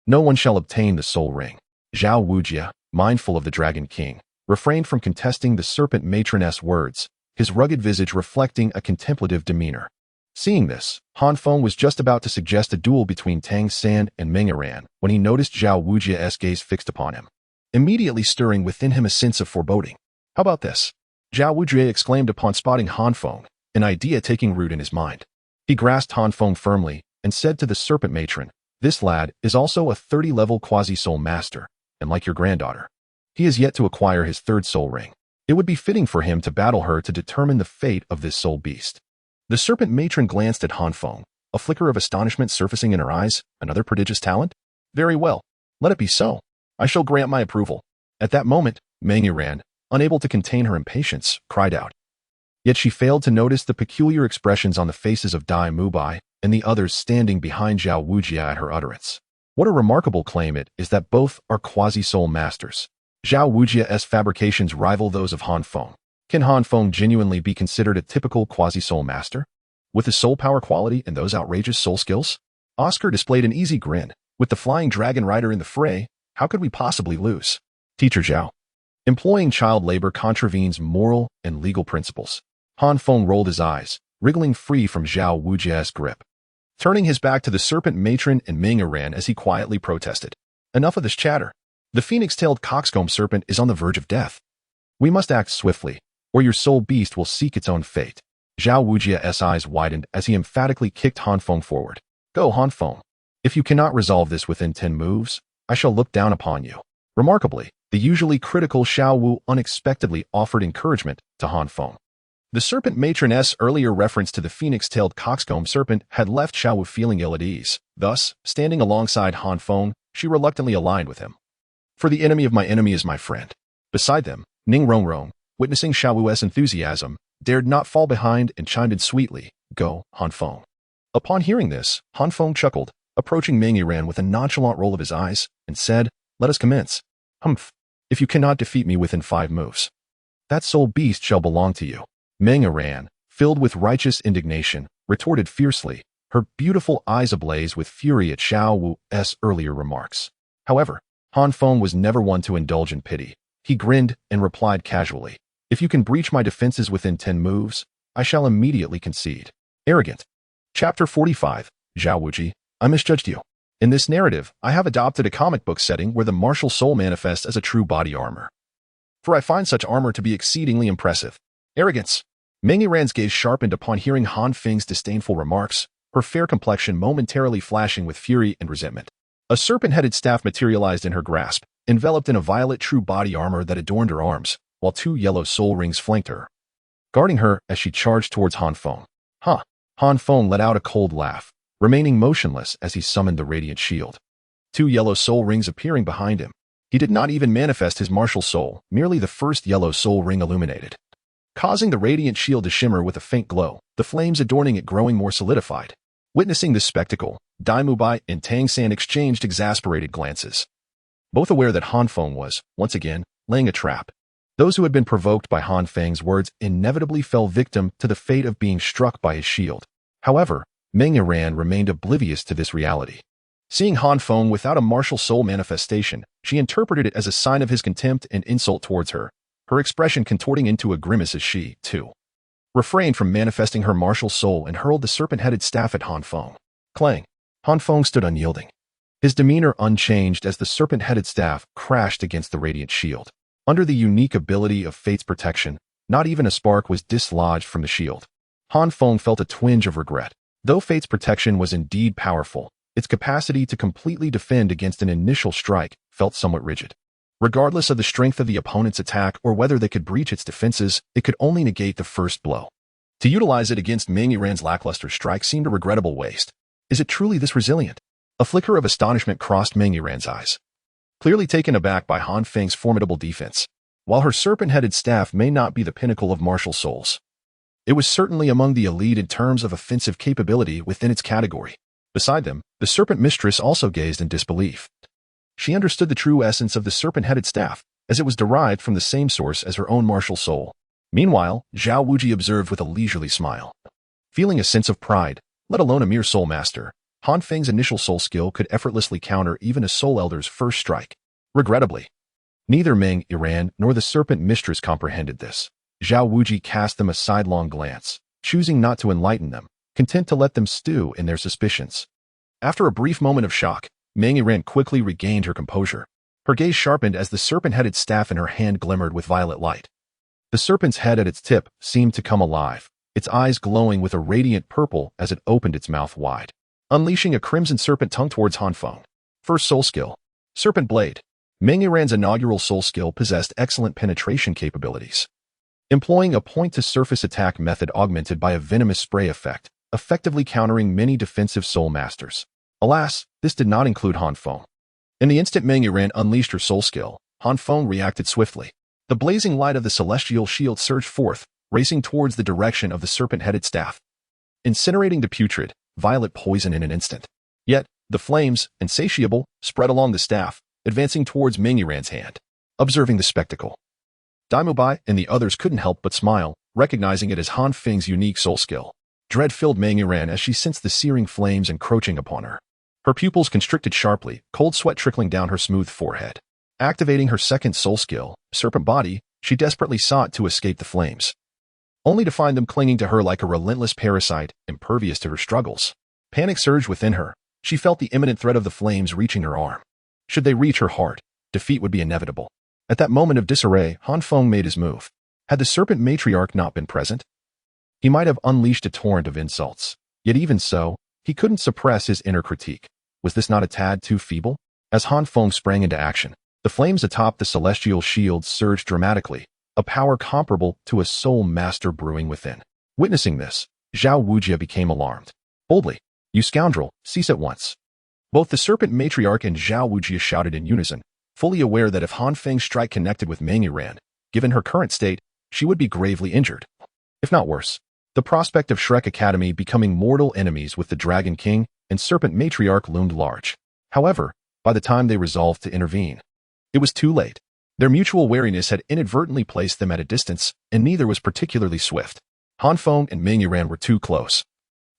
no one shall obtain the soul ring." Zhao Wujia, mindful of the Dragon King, refrained from contesting the serpent matroness words, his rugged visage reflecting a contemplative demeanor. Seeing this, Han Feng was just about to suggest a duel between Tang San and Meng Yan when he noticed Zhao Wujia's gaze fixed upon him, immediately stirring within him a sense of foreboding. "How about this?" Zhao Wujia exclaimed upon spotting Han Feng, an idea taking root in his mind. He grasped Han Feng firmly and said to the serpent matron, This lad is also a 30-level quasi-soul master, and like your granddaughter, he has yet to acquire his third soul ring. It would be fitting for him to battle her to determine the fate of this soul beast. The serpent matron glanced at Han Feng, a flicker of astonishment surfacing in her eyes. Another prodigious talent? Very well. Let it be so. I shall grant my approval. At that moment, Meng Yiran, unable to contain her impatience, cried out. Yet she failed to notice the peculiar expressions on the faces of Dai Mubai and the others standing behind Zhao Wujia at her utterance. What a remarkable claim it is that both are quasi-soul masters. Zhao Wujia's fabrications rival those of Han Feng. Can Han Feng genuinely be considered a typical quasi-soul master? With his soul power quality and those outrageous soul skills? Oscar displayed an easy grin. With the flying dragon rider in the fray, how could we possibly lose? Teacher Zhao. Employing child labor contravenes moral and legal principles. Han Feng rolled his eyes, wriggling free from Zhao Wujia's grip. Turning his back to the serpent matron and Meng Yiran as he quietly protested. Enough of this chatter. The phoenix-tailed coxcomb serpent is on the verge of death. We must act swiftly, or your soul beast will seek its own fate. Zhao Wujia's eyes widened as he emphatically kicked Han Feng forward. Go, Han Feng. If you cannot resolve this within 10 moves, I shall look down upon you. Remarkably, the usually critical Xiao Wu unexpectedly offered encouragement to Han Feng. The serpent matron's earlier reference to the phoenix-tailed coxcomb serpent had left Xiao Wu feeling ill at ease. Thus, standing alongside Han Feng, she reluctantly aligned with him. For the enemy of my enemy is my friend. Beside them, Ning Rongrong, witnessing Xiao Wu's enthusiasm, dared not fall behind and chimed in sweetly, Go, Han Feng. Upon hearing this, Han Feng chuckled, approaching Meng Yiran with a nonchalant roll of his eyes, and said, Let us commence. Humph. If you cannot defeat me within 5 moves, that soul beast shall belong to you. Meng Yiran, filled with righteous indignation, retorted fiercely, her beautiful eyes ablaze with fury at Xiao Wu's earlier remarks. However, Han Feng was never one to indulge in pity. He grinned and replied casually, If you can breach my defenses within 10 moves, I shall immediately concede. Arrogant. Chapter 45, Zhao Wuji, I misjudged you. In this narrative, I have adopted a comic book setting where the martial soul manifests as a true body armor. For I find such armor to be exceedingly impressive. Arrogance. Meng Yiran's gaze sharpened upon hearing Han Feng's disdainful remarks, her fair complexion momentarily flashing with fury and resentment. A serpent-headed staff materialized in her grasp, enveloped in a violet true body armor that adorned her arms, while 2 yellow soul rings flanked her, guarding her as she charged towards Han Feng. Huh. Han Feng let out a cold laugh, remaining motionless as he summoned the radiant shield. 2 yellow soul rings appearing behind him. He did not even manifest his martial soul, merely the first yellow soul ring illuminated, causing the radiant shield to shimmer with a faint glow, the flames adorning it growing more solidified. Witnessing this spectacle, Dai Mubai and Tang San exchanged exasperated glances, both aware that Han Feng was, once again, laying a trap. Those who had been provoked by Han Feng's words inevitably fell victim to the fate of being struck by his shield. However, Meng Yiran remained oblivious to this reality. Seeing Han Feng without a martial soul manifestation, she interpreted it as a sign of his contempt and insult towards her, her expression contorting into a grimace as she, too, refrained from manifesting her martial soul and hurled the serpent-headed staff at Han Feng. Clang. Han Feng stood unyielding, his demeanor unchanged as the serpent-headed staff crashed against the radiant shield. Under the unique ability of Fate's protection, not even a spark was dislodged from the shield. Han Feng felt a twinge of regret. Though Fate's protection was indeed powerful, its capacity to completely defend against an initial strike felt somewhat rigid. Regardless of the strength of the opponent's attack or whether they could breach its defenses, it could only negate the first blow. To utilize it against Meng Yiran's lackluster strike seemed a regrettable waste. Is it truly this resilient? A flicker of astonishment crossed Meng Yiran's eyes, clearly taken aback by Han Feng's formidable defense. While her serpent-headed staff may not be the pinnacle of martial souls, it was certainly among the elite in terms of offensive capability within its category. Beside them, the serpent mistress also gazed in disbelief. She understood the true essence of the serpent-headed staff, as it was derived from the same source as her own martial soul. Meanwhile, Zhao Wuji observed with a leisurely smile. Feeling a sense of pride, let alone a mere soul master, Han Feng's initial soul skill could effortlessly counter even a soul elder's first strike. Regrettably, neither Meng Yiran nor the serpent mistress comprehended this. Zhao Wuji cast them a sidelong glance, choosing not to enlighten them, content to let them stew in their suspicions. After a brief moment of shock, Meng Yiran quickly regained her composure. Her gaze sharpened as the serpent-headed staff in her hand glimmered with violet light. The serpent's head at its tip seemed to come alive, its eyes glowing with a radiant purple as it opened its mouth wide. unleashing a crimson serpent tongue towards Han Feng. First soul skill. Serpent Blade. Meng Yiran's inaugural soul skill possessed excellent penetration capabilities. Employing a point-to-surface attack method augmented by a venomous spray effect, effectively countering many defensive soul masters. Alas, this did not include Han Feng. In the instant Meng Yiran unleashed her soul skill, Han Feng reacted swiftly. The blazing light of the celestial shield surged forth, racing towards the direction of the serpent-headed staff, incinerating the putrid, violet poison in an instant. Yet, the flames, insatiable, spread along the staff, advancing towards Meng Yiran's hand. Observing the spectacle, Daimubai and the others couldn't help but smile, recognizing it as Han Feng's unique soul skill. Dread filled Meng Yiran as she sensed the searing flames encroaching upon her. Her pupils constricted sharply, cold sweat trickling down her smooth forehead. Activating her second soul skill, Serpent Body, she desperately sought to escape the flames, only to find them clinging to her like a relentless parasite, impervious to her struggles. Panic surged within her. She felt the imminent threat of the flames reaching her arm. Should they reach her heart, defeat would be inevitable. At that moment of disarray, Han Feng made his move. Had the Serpent Matriarch not been present, he might have unleashed a torrent of insults. Yet even so, he couldn't suppress his inner critique. Was this not a tad too feeble? As Han Feng sprang into action, the flames atop the celestial shield surged dramatically, a power comparable to a soul master brewing within. Witnessing this, Zhao Wujia became alarmed. Boldly, "You scoundrel, cease at once." Both the Serpent Matriarch and Zhao Wujia shouted in unison, fully aware that if Han Feng's strike connected with Meng Yiran, given her current state, she would be gravely injured, if not worse. The prospect of Shrek Academy becoming mortal enemies with the Dragon King and Serpent Matriarch loomed large. However, by the time they resolved to intervene, it was too late. Their mutual wariness had inadvertently placed them at a distance, and neither was particularly swift. Han Feng and Meng Yiran were too close,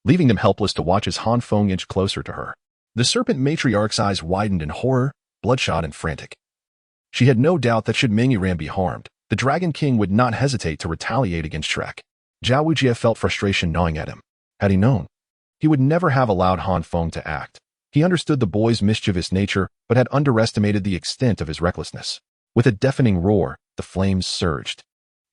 leaving them helpless to watch as Han Feng inched closer to her. The Serpent Matriarch's eyes widened in horror, bloodshot and frantic. She had no doubt that should Meng Yiran be harmed, the Dragon King would not hesitate to retaliate against Shrek. Zhao Wujia felt frustration gnawing at him. Had he known, he would never have allowed Han Feng to act. He understood the boy's mischievous nature, but had underestimated the extent of his recklessness. With a deafening roar, the flames surged,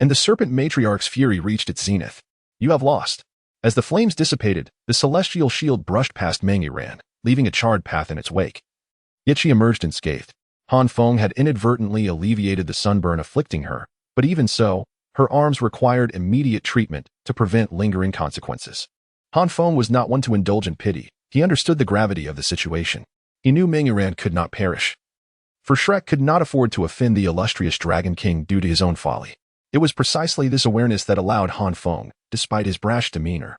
and the Serpent Matriarch's fury reached its zenith. "You have lost." As the flames dissipated, the celestial shield brushed past Meng Yiran, leaving a charred path in its wake. Yet she emerged unscathed. Han Feng had inadvertently alleviated the sunburn afflicting her, but even so, her arms required immediate treatment to prevent lingering consequences. Han Feng was not one to indulge in pity. He understood the gravity of the situation. He knew Meng Yiran could not perish, for Shrek could not afford to offend the illustrious Dragon King due to his own folly. It was precisely this awareness that allowed Han Feng, despite his brash demeanor,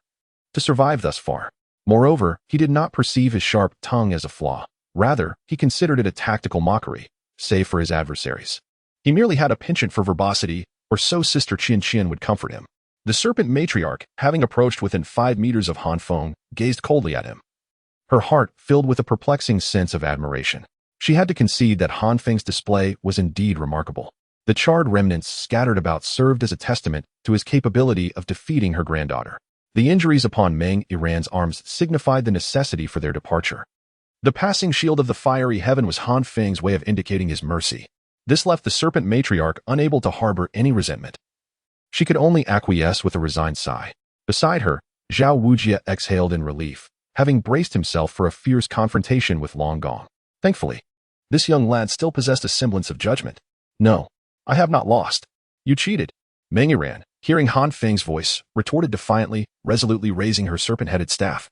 to survive thus far. Moreover, he did not perceive his sharp tongue as a flaw. Rather, he considered it a tactical mockery, save for his adversaries. He merely had a penchant for verbosity, or so Sister Qian Qian would comfort him. The Serpent Matriarch, having approached within 5 meters of Han Feng, gazed coldly at him, her heart filled with a perplexing sense of admiration. She had to concede that Han Feng's display was indeed remarkable. The charred remnants scattered about served as a testament to his capability of defeating her granddaughter. The injuries upon Meng Yiran's arms signified the necessity for their departure. The passing shield of the fiery heaven was Han Feng's way of indicating his mercy. This left the Serpent Matriarch unable to harbor any resentment. She could only acquiesce with a resigned sigh. Beside her, Zhao Wujia exhaled in relief, having braced himself for a fierce confrontation with Long Gong. Thankfully, this young lad still possessed a semblance of judgment. "No, I have not lost. You cheated." Meng Yiran, hearing Han Feng's voice, retorted defiantly, resolutely raising her serpent-headed staff,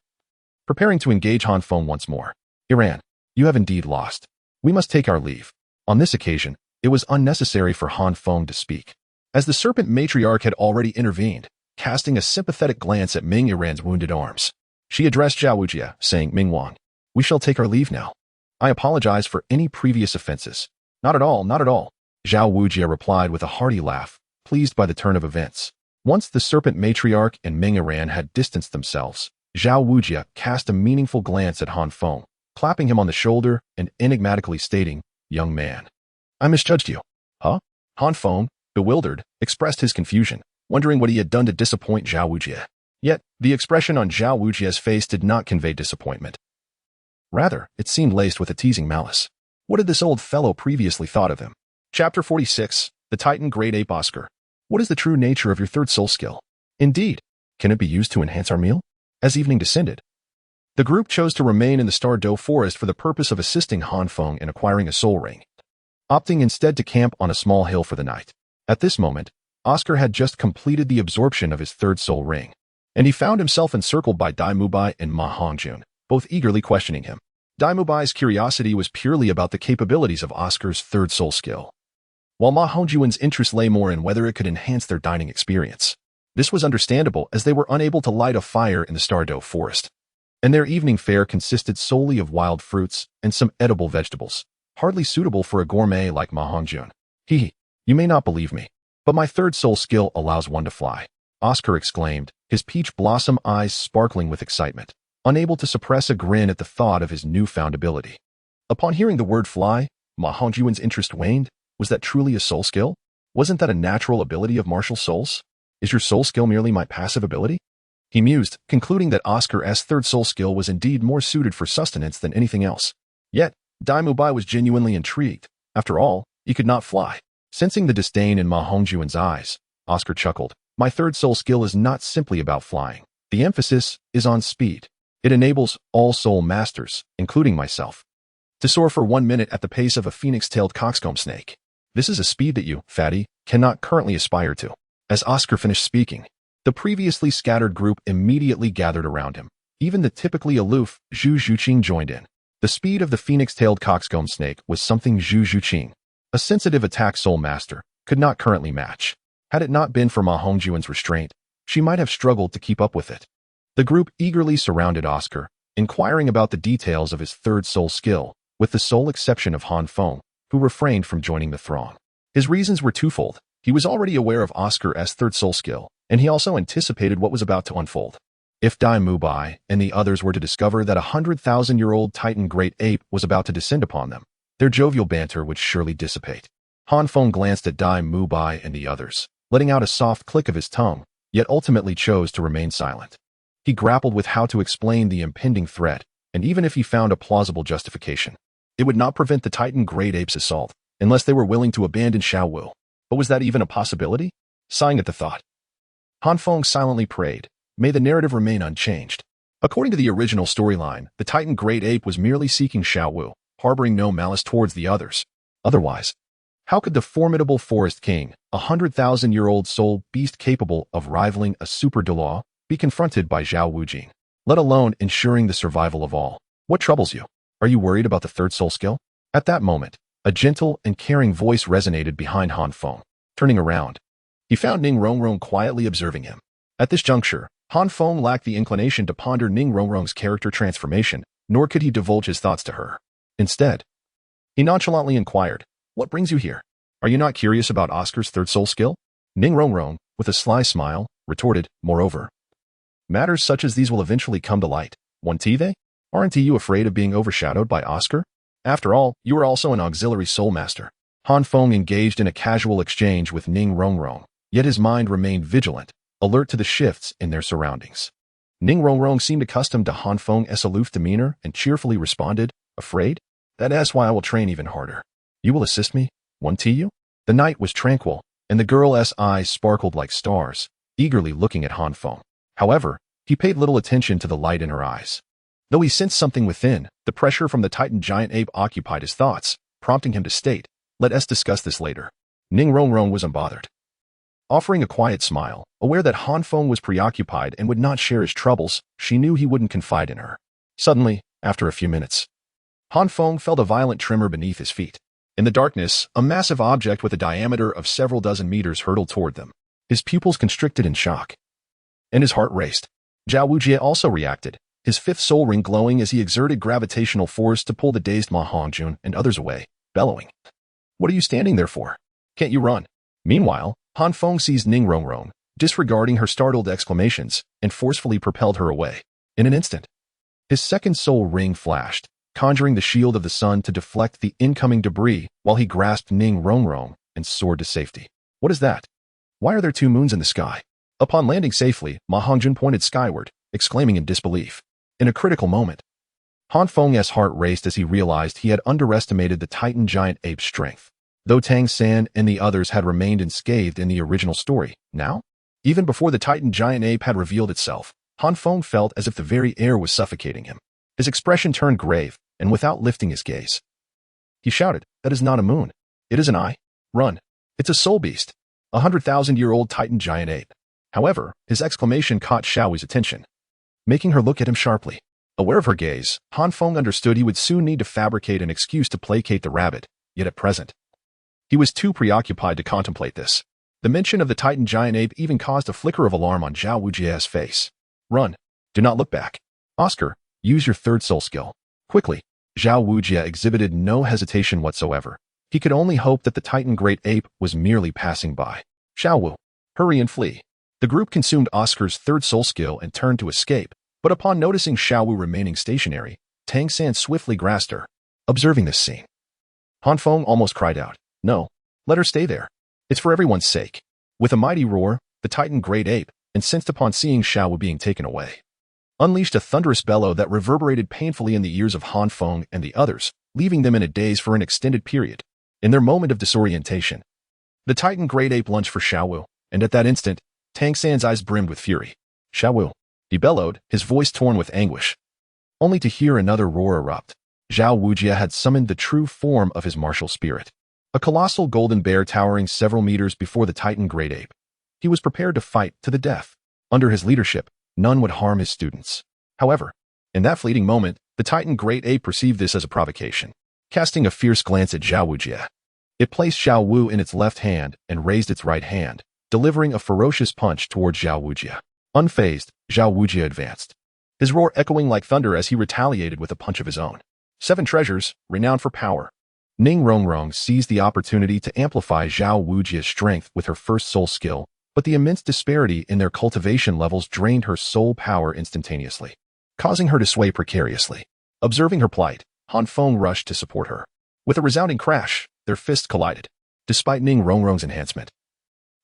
preparing to engage Han Feng once more. "Yiran, you have indeed lost. We must take our leave." On this occasion, it was unnecessary for Han Feng to speak, as the Serpent Matriarch had already intervened, casting a sympathetic glance at Meng Yiran's wounded arms. She addressed Zhao Wujia, saying, "Ming Wang, we shall take our leave now. I apologize for any previous offenses." "Not at all, not at all," Zhao Wujia replied with a hearty laugh, pleased by the turn of events. Once the Serpent Matriarch and Meng Yiran had distanced themselves, Zhao Wujia cast a meaningful glance at Han Feng, clapping him on the shoulder and enigmatically stating, "Young man, I misjudged you." "Huh?" Han Feng, bewildered, expressed his confusion, wondering what he had done to disappoint Zhao Wujia. Yet, the expression on Zhao Wujia's face did not convey disappointment. Rather, it seemed laced with a teasing malice. What had this old fellow previously thought of him? Chapter 46, The Titan Grade Ape Oscar. What is the true nature of your third soul skill? Indeed, can it be used to enhance our meal? As evening descended, The group chose to remain in the Stardo forest for the purpose of assisting Han Feng in acquiring a soul ring, opting instead to camp on a small hill for the night. At this moment, Oscar had just completed the absorption of his third soul ring, and he found himself encircled by Dai Mubai and Ma Hongjun, both eagerly questioning him. Dai Mubai's curiosity was purely about the capabilities of Oscar's third soul skill, while Ma Hongjun's interest lay more in whether it could enhance their dining experience. This was understandable as they were unable to light a fire in the Stardo forest, and their evening fare consisted solely of wild fruits and some edible vegetables, hardly suitable for a gourmet like Ma Hongjun. You may not believe me, but my third soul skill allows one to fly, Oscar exclaimed, his peach blossom eyes sparkling with excitement, unable to suppress a grin at the thought of his newfound ability. Upon hearing the word fly, Ma Hongjun's interest waned. Was that truly a soul skill? Wasn't that a natural ability of martial souls? Is your soul skill merely my passive ability? He mused, concluding that Oscar's third soul skill was indeed more suited for sustenance than anything else. Yet, Dai Mubai was genuinely intrigued. After all, he could not fly. Sensing the disdain in Ma Hongjun's eyes, Oscar chuckled. My third soul skill is not simply about flying. The emphasis is on speed. It enables all soul masters, including myself, to soar for 1 minute at the pace of a phoenix-tailed coxcomb snake. This is a speed that you, fatty, cannot currently aspire to. As Oscar finished speaking, the previously scattered group immediately gathered around him. Even the typically aloof Zhu Zhuqing joined in. The speed of the phoenix-tailed coxcomb snake was something Zhu Zhuqing, a sensitive attack soul master, could not currently match. Had it not been for Ma Hongjun's restraint, she might have struggled to keep up with it. The group eagerly surrounded Oscar, inquiring about the details of his third soul skill, with the sole exception of Han Feng, who refrained from joining the throng. His reasons were twofold. He was already aware of Oscar's third soul skill, and he also anticipated what was about to unfold. If Dai Mubai and the others were to discover that a 100,000-year-old Titan Great Ape was about to descend upon them, their jovial banter would surely dissipate. Han Feng glanced at Dai Mubai and the others, letting out a soft click of his tongue, yet ultimately chose to remain silent. He grappled with how to explain the impending threat, and even if he found a plausible justification, it would not prevent the Titan Great Ape's assault, unless they were willing to abandon Xiaowu. But was that even a possibility? Sighing at the thought, Han Feng silently prayed, may the narrative remain unchanged. According to the original storyline, the Titan Great Ape was merely seeking Xiaowu, harboring no malice towards the others. Otherwise, how could the formidable Forest King, a 100,000-year-old soul beast capable of rivaling a super Douluo, be confronted by Zhao Wujing, let alone ensuring the survival of all? What troubles you? Are you worried about the third soul skill? At that moment, a gentle and caring voice resonated behind Han Feng. Turning around, he found Ning Rongrong quietly observing him. At this juncture, Han Feng lacked the inclination to ponder Ning Rongrong's character transformation, nor could he divulge his thoughts to her. Instead, he nonchalantly inquired, what brings you here? Are you not curious about Oscar's third soul skill? Ning Rongrong, with a sly smile, retorted, moreover, matters such as these will eventually come to light. Won't they? Aren't you afraid of being overshadowed by Oscar? After all, you are also an auxiliary soul master. Han Feng engaged in a casual exchange with Ning Rongrong, yet his mind remained vigilant, alert to the shifts in their surroundings. Ning Rongrong seemed accustomed to Han Feng's aloof demeanor and cheerfully responded, afraid? That's why I will train even harder. You will assist me, won't you? The night was tranquil, and the girl's eyes sparkled like stars, eagerly looking at Han Feng. However, he paid little attention to the light in her eyes. Though he sensed something within, the pressure from the Titan giant ape occupied his thoughts, prompting him to state, let us discuss this later. Ning Rongrong was unbothered, offering a quiet smile, aware that Han Feng was preoccupied and would not share his troubles. She knew he wouldn't confide in her. Suddenly, after a few minutes, Han Feng felt a violent tremor beneath his feet. In the darkness, a massive object with a diameter of several dozen meters hurtled toward them. His pupils constricted in shock, and his heart raced. Zhao Wujie also reacted, his fifth soul ring glowing as he exerted gravitational force to pull the dazed Ma Hongjun and others away, bellowing, what are you standing there for? Can't you run? Meanwhile, Han Feng seized Ning Rongrong, disregarding her startled exclamations, and forcefully propelled her away. In an instant, his second soul ring flashed, conjuring the shield of the sun to deflect the incoming debris while he grasped Ning Rongrong and soared to safety. What is that? Why are there two moons in the sky? Upon landing safely, Ma Hongjun pointed skyward, exclaiming in disbelief. In a critical moment, Han Feng's heart raced as he realized he had underestimated the Titan giant ape's strength. Though Tang San and the others had remained unscathed in the original story, now, even before the Titan giant ape had revealed itself, Han Feng felt as if the very air was suffocating him. His expression turned grave, and without lifting his gaze, he shouted, "That is not a moon. It is an eye. Run. It's a soul beast. 100,000-year-old Titan giant ape." However, his exclamation caught Xiaowu's attention, making her look at him sharply. Aware of her gaze, Han Feng understood he would soon need to fabricate an excuse to placate the rabbit, yet at present, he was too preoccupied to contemplate this. The mention of the Titan giant ape even caused a flicker of alarm on Zhao Wujia's face. "Run. Do not look back. Oscar, use your third soul skill. Quickly." Zhao Wujia exhibited no hesitation whatsoever. He could only hope that the Titan great ape was merely passing by. "Xiaowu, hurry and flee." The group consumed Oscar's third soul skill and turned to escape, but upon noticing Xiaowu remaining stationary, Tang San swiftly grasped her. Observing this scene, Han Feng almost cried out, "No, let her stay there. It's for everyone's sake." With a mighty roar, the Titan great ape, incensed upon seeing Xiaowu being taken away, unleashed a thunderous bellow that reverberated painfully in the ears of Han Feng and the others, leaving them in a daze for an extended period. In their moment of disorientation, the Titan great ape lunged for Xiaowu, and at that instant, Tang San's eyes brimmed with fury. "Xiaowu," he bellowed, his voice torn with anguish, only to hear another roar erupt. Zhao Wujia had summoned the true form of his martial spirit, a colossal golden bear towering several meters before the Titan great ape. He was prepared to fight to the death. Under his leadership, none would harm his students. However, in that fleeting moment, the Titan great ape perceived this as a provocation. Casting a fierce glance at Zhao Wujia, it placed Xiao Wu in its left hand and raised its right hand, delivering a ferocious punch towards Zhao Wujia. Unfazed, Zhao Wujia advanced, his roar echoing like thunder as he retaliated with a punch of his own. 7 treasures, renowned for power. Ning Rongrong seized the opportunity to amplify Zhao Wujia's strength with her first soul skill, but the immense disparity in their cultivation levels drained her soul power instantaneously, causing her to sway precariously. Observing her plight, Han Feng rushed to support her. With a resounding crash, their fists collided. Despite Ning Rongrong's enhancement,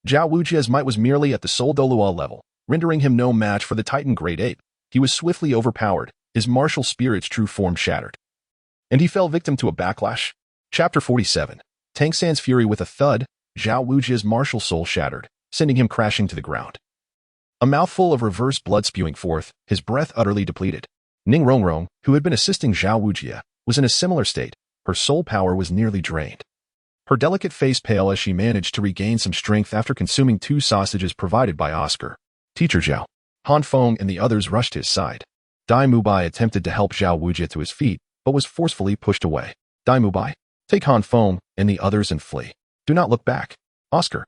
Zhao Wujia's might was merely at the soul Douluo level, rendering him no match for the Titan great ape. He was swiftly overpowered, his martial spirit's true form shattered, and he fell victim to a backlash. Chapter 47. Tang San's fury. With a thud, Zhao Wujia's martial soul shattered, sending him crashing to the ground. A mouthful of reverse blood spewing forth, his breath utterly depleted. Ning Rongrong, who had been assisting Zhao Wujia, was in a similar state. Her soul power was nearly drained, her delicate face pale as she managed to regain some strength after consuming 2 sausages provided by Oscar. "Teacher Zhao." Han Feng and the others rushed to his side. Dai Mubai attempted to help Zhao Wujia to his feet, but was forcefully pushed away. "Dai Mubai, take Han Feng and the others and flee. Do not look back. Oscar,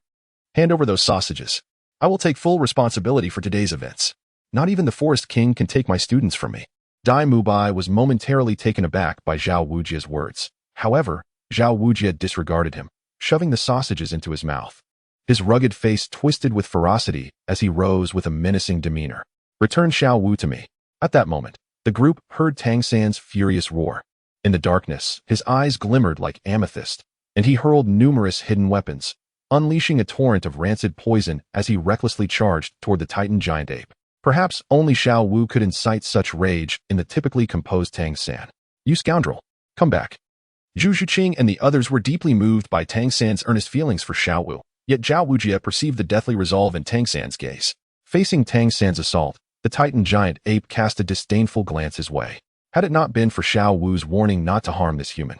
hand over those sausages. I will take full responsibility for today's events. Not even the Forest King can take my students from me." Dai Mubai was momentarily taken aback by Zhao Wujia's words. However, Zhao Wujia disregarded him, shoving the sausages into his mouth. His rugged face twisted with ferocity as he rose with a menacing demeanor. "Return Xiao Wu to me." At that moment, the group heard Tang San's furious roar. In the darkness, his eyes glimmered like amethyst, and he hurled numerous hidden weapons, unleashing a torrent of rancid poison as he recklessly charged toward the Titan giant ape. Perhaps only Xiao Wu could incite such rage in the typically composed Tang San. "You scoundrel, come back." Zhu Zhuqing and the others were deeply moved by Tang San's earnest feelings for Xiao Wu, yet Zhao Wujia perceived the deathly resolve in Tang San's gaze. Facing Tang San's assault, the Titan giant ape cast a disdainful glance his way. Had it not been for Xiao Wu's warning not to harm this human,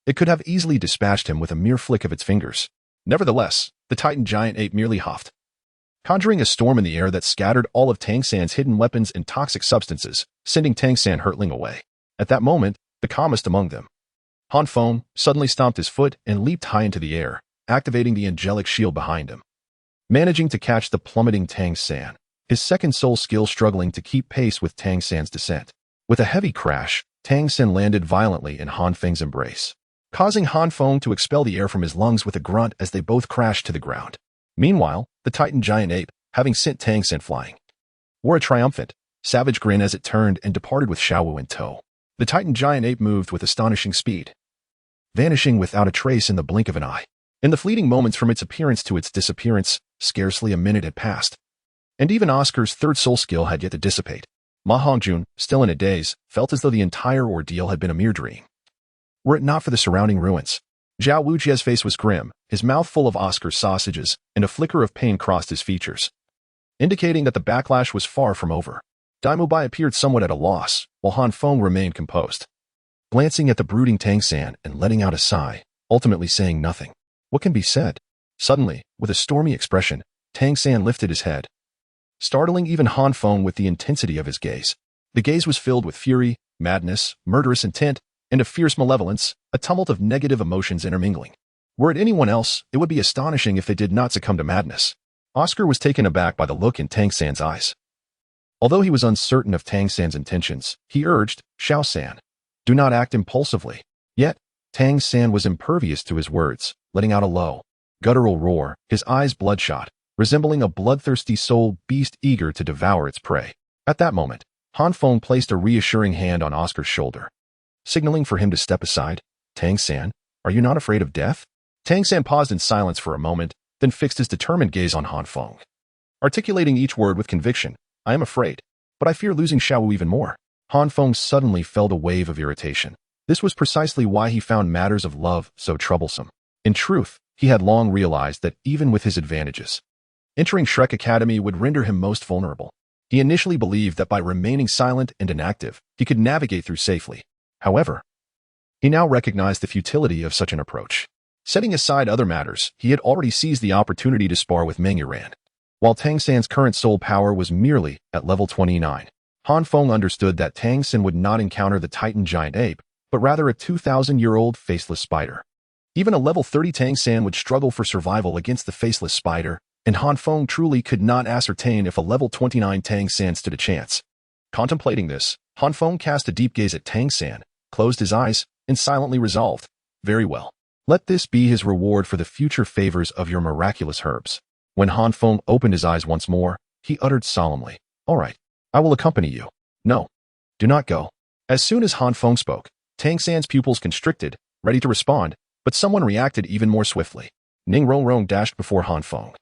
it could have easily dispatched him with a mere flick of its fingers. Nevertheless, the Titan giant ape merely huffed, conjuring a storm in the air that scattered all of Tang San's hidden weapons and toxic substances, sending Tang San hurtling away. At that moment, the calmest among them, Han Feng, suddenly stomped his foot and leaped high into the air, activating the angelic shield behind him. Managing to catch the plummeting Tang San, his second soul skill struggling to keep pace with Tang San's descent. With a heavy crash, Tang San landed violently in Han Feng's embrace, causing Han Feng to expel the air from his lungs with a grunt as they both crashed to the ground. Meanwhile, the Titan giant ape, having sent Tang San flying, wore a triumphant, savage grin as it turned and departed with Xiao Wu in tow. The Titan giant ape moved with astonishing speed, vanishing without a trace in the blink of an eye. In the fleeting moments from its appearance to its disappearance, scarcely a minute had passed, and even Oscar's third soul skill had yet to dissipate. Ma Hongjun, still in a daze, felt as though the entire ordeal had been a mere dream, were it not for the surrounding ruins. Zhao Wujia's face was grim, his mouth full of Oscar's sausages, and a flicker of pain crossed his features, indicating that the backlash was far from over. Dai Mubai appeared somewhat at a loss, while Han Feng remained composed. Glancing at the brooding Tang San and letting out a sigh, ultimately saying nothing. What can be said? Suddenly, with a stormy expression, Tang San lifted his head, startling even Han Feng with the intensity of his gaze. The gaze was filled with fury, madness, murderous intent, and a fierce malevolence, a tumult of negative emotions intermingling. Were it anyone else, it would be astonishing if they did not succumb to madness. Oscar was taken aback by the look in Tang San's eyes. Although he was uncertain of Tang San's intentions, he urged, Xiao San, do not act impulsively. Yet, Tang San was impervious to his words, letting out a low, guttural roar, his eyes bloodshot, resembling a bloodthirsty soul beast eager to devour its prey. At that moment, Han Feng placed a reassuring hand on Oscar's shoulder, signaling for him to step aside. Tang San, are you not afraid of death? Tang San paused in silence for a moment, then fixed his determined gaze on Han Feng, articulating each word with conviction. I am afraid, but I fear losing Xiaowu even more. Han Feng suddenly felt a wave of irritation. This was precisely why he found matters of love so troublesome. In truth, he had long realized that even with his advantages, entering Shrek Academy would render him most vulnerable. He initially believed that by remaining silent and inactive, he could navigate through safely. However, he now recognized the futility of such an approach. Setting aside other matters, he had already seized the opportunity to spar with Meng Yuran. While Tang San's current soul power was merely at level 29, Han Feng understood that Tang San would not encounter the Titan giant ape, but rather a 2,000-year-old faceless spider. Even a level 30 Tang San would struggle for survival against the faceless spider, and Han Feng truly could not ascertain if a level 29 Tang San stood a chance. Contemplating this, Han Feng cast a deep gaze at Tang San, closed his eyes, and silently resolved, very well. Let this be his reward for the future favors of your miraculous herbs. When Han Feng opened his eyes once more, he uttered solemnly, all right, I will accompany you. No, do not go. As soon as Han Feng spoke, Tang San's pupils constricted, ready to respond, but someone reacted even more swiftly. Ning Rongrong dashed before Han Feng,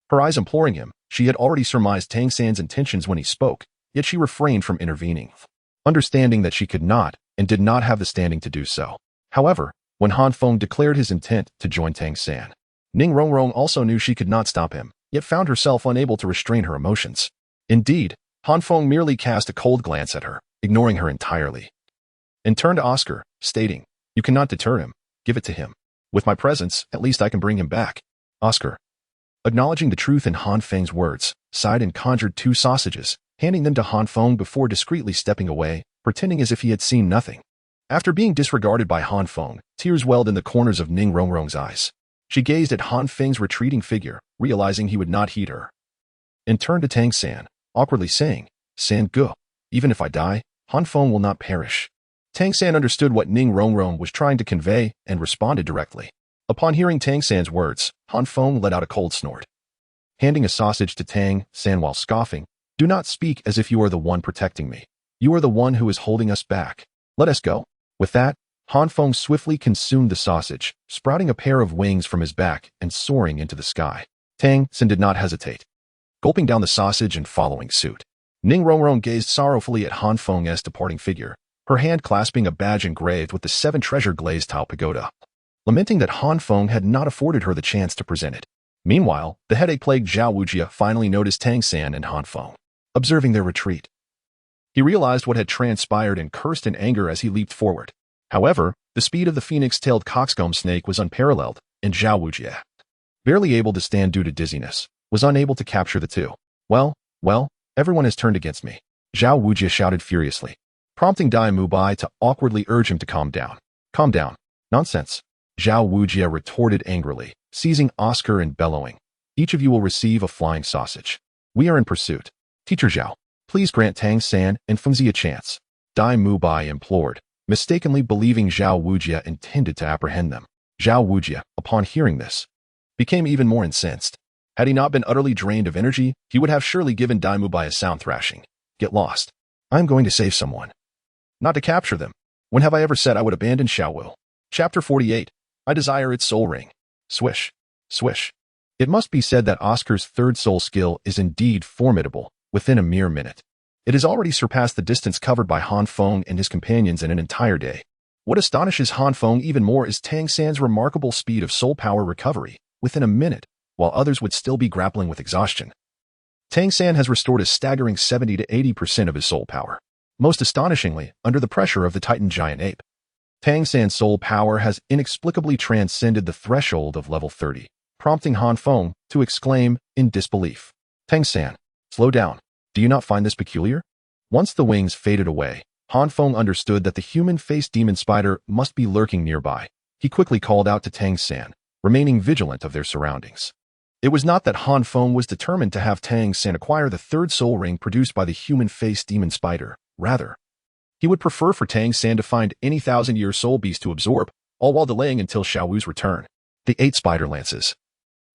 her eyes imploring him. She had already surmised Tang San's intentions when he spoke, yet she refrained from intervening, understanding that she could not and did not have the standing to do so. However, when Han Feng declared his intent to join Tang San, Ning Rongrong also knew she could not stop him, yet found herself unable to restrain her emotions. Indeed, Han Feng merely cast a cold glance at her, ignoring her entirely, and turned to Oscar, stating, you cannot deter him, give it to him. With my presence, at least I can bring him back. Oscar, acknowledging the truth in Han Feng's words, sighed and conjured 2 sausages, handing them to Han Feng before discreetly stepping away, pretending as if he had seen nothing. After being disregarded by Han Feng, tears welled in the corners of Ning Rongrong's eyes. She gazed at Han Feng's retreating figure, realizing he would not heed her, and turned to Tang San, awkwardly saying, San Gu, even if I die, Han Feng will not perish. Tang San understood what Ning Rongrong was trying to convey and responded directly. Upon hearing Tang San's words, Han Feng let out a cold snort, handing a sausage to Tang San while scoffing, do not speak as if you are the one protecting me. You are the one who is holding us back. Let us go. With that, Han Feng swiftly consumed the sausage, sprouting a pair of wings from his back and soaring into the sky. Tang San did not hesitate, gulping down the sausage and following suit. Ning Rongrong gazed sorrowfully at Han Feng's departing figure, her hand clasping a badge engraved with the 7 treasure glazed tile pagoda, lamenting that Han Feng had not afforded her the chance to present it. Meanwhile, the headache-plagued Zhao Wujia finally noticed Tang San and Han Feng, observing their retreat. He realized what had transpired and cursed in anger as he leaped forward. However, the speed of the phoenix-tailed coxcomb snake was unparalleled, and Zhao Wujia, barely able to stand due to dizziness, was unable to capture the two. Well, everyone has turned against me, Zhao Wujia shouted furiously, prompting Dai Mubai to awkwardly urge him to calm down. Calm down. Nonsense, Zhao Wujia retorted angrily, seizing Oscar and bellowing, each of you will receive a flying sausage. We are in pursuit. Teacher Zhao, please grant Tang San and Fengzi a chance, Dai Mubai implored, mistakenly believing Zhao Wujia intended to apprehend them. Zhao Wujia, upon hearing this, became even more incensed. Had he not been utterly drained of energy, he would have surely given Dai Mubai a sound thrashing. Get lost. I am going to save someone, not to capture them. When have I ever said I would abandon Xiaowu? Chapter 48. I desire its soul ring. Swish. Swish. It must be said that Oscar's 3rd soul skill is indeed formidable within a mere minute. It has already surpassed the distance covered by Han Feng and his companions in an entire day. What astonishes Han Feng even more is Tang San's remarkable speed of soul power recovery within a minute, while others would still be grappling with exhaustion. Tang San has restored a staggering 70 to 80% of his soul power. Most astonishingly, under the pressure of the Titan giant ape. Tang San's soul power has inexplicably transcended the threshold of level 30, prompting Han Feng to exclaim in disbelief. Tang San, slow down. Do you not find this peculiar? Once the wings faded away, Han Feng understood that the human-faced demon spider must be lurking nearby. He quickly called out to Tang San, remaining vigilant of their surroundings. It was not that Han Feng was determined to have Tang San acquire the third soul ring produced by the human-faced demon spider. Rather, he would prefer for Tang San to find any thousand-year soul beast to absorb, all while delaying until Xiao Wu's return. The 8 spider lances,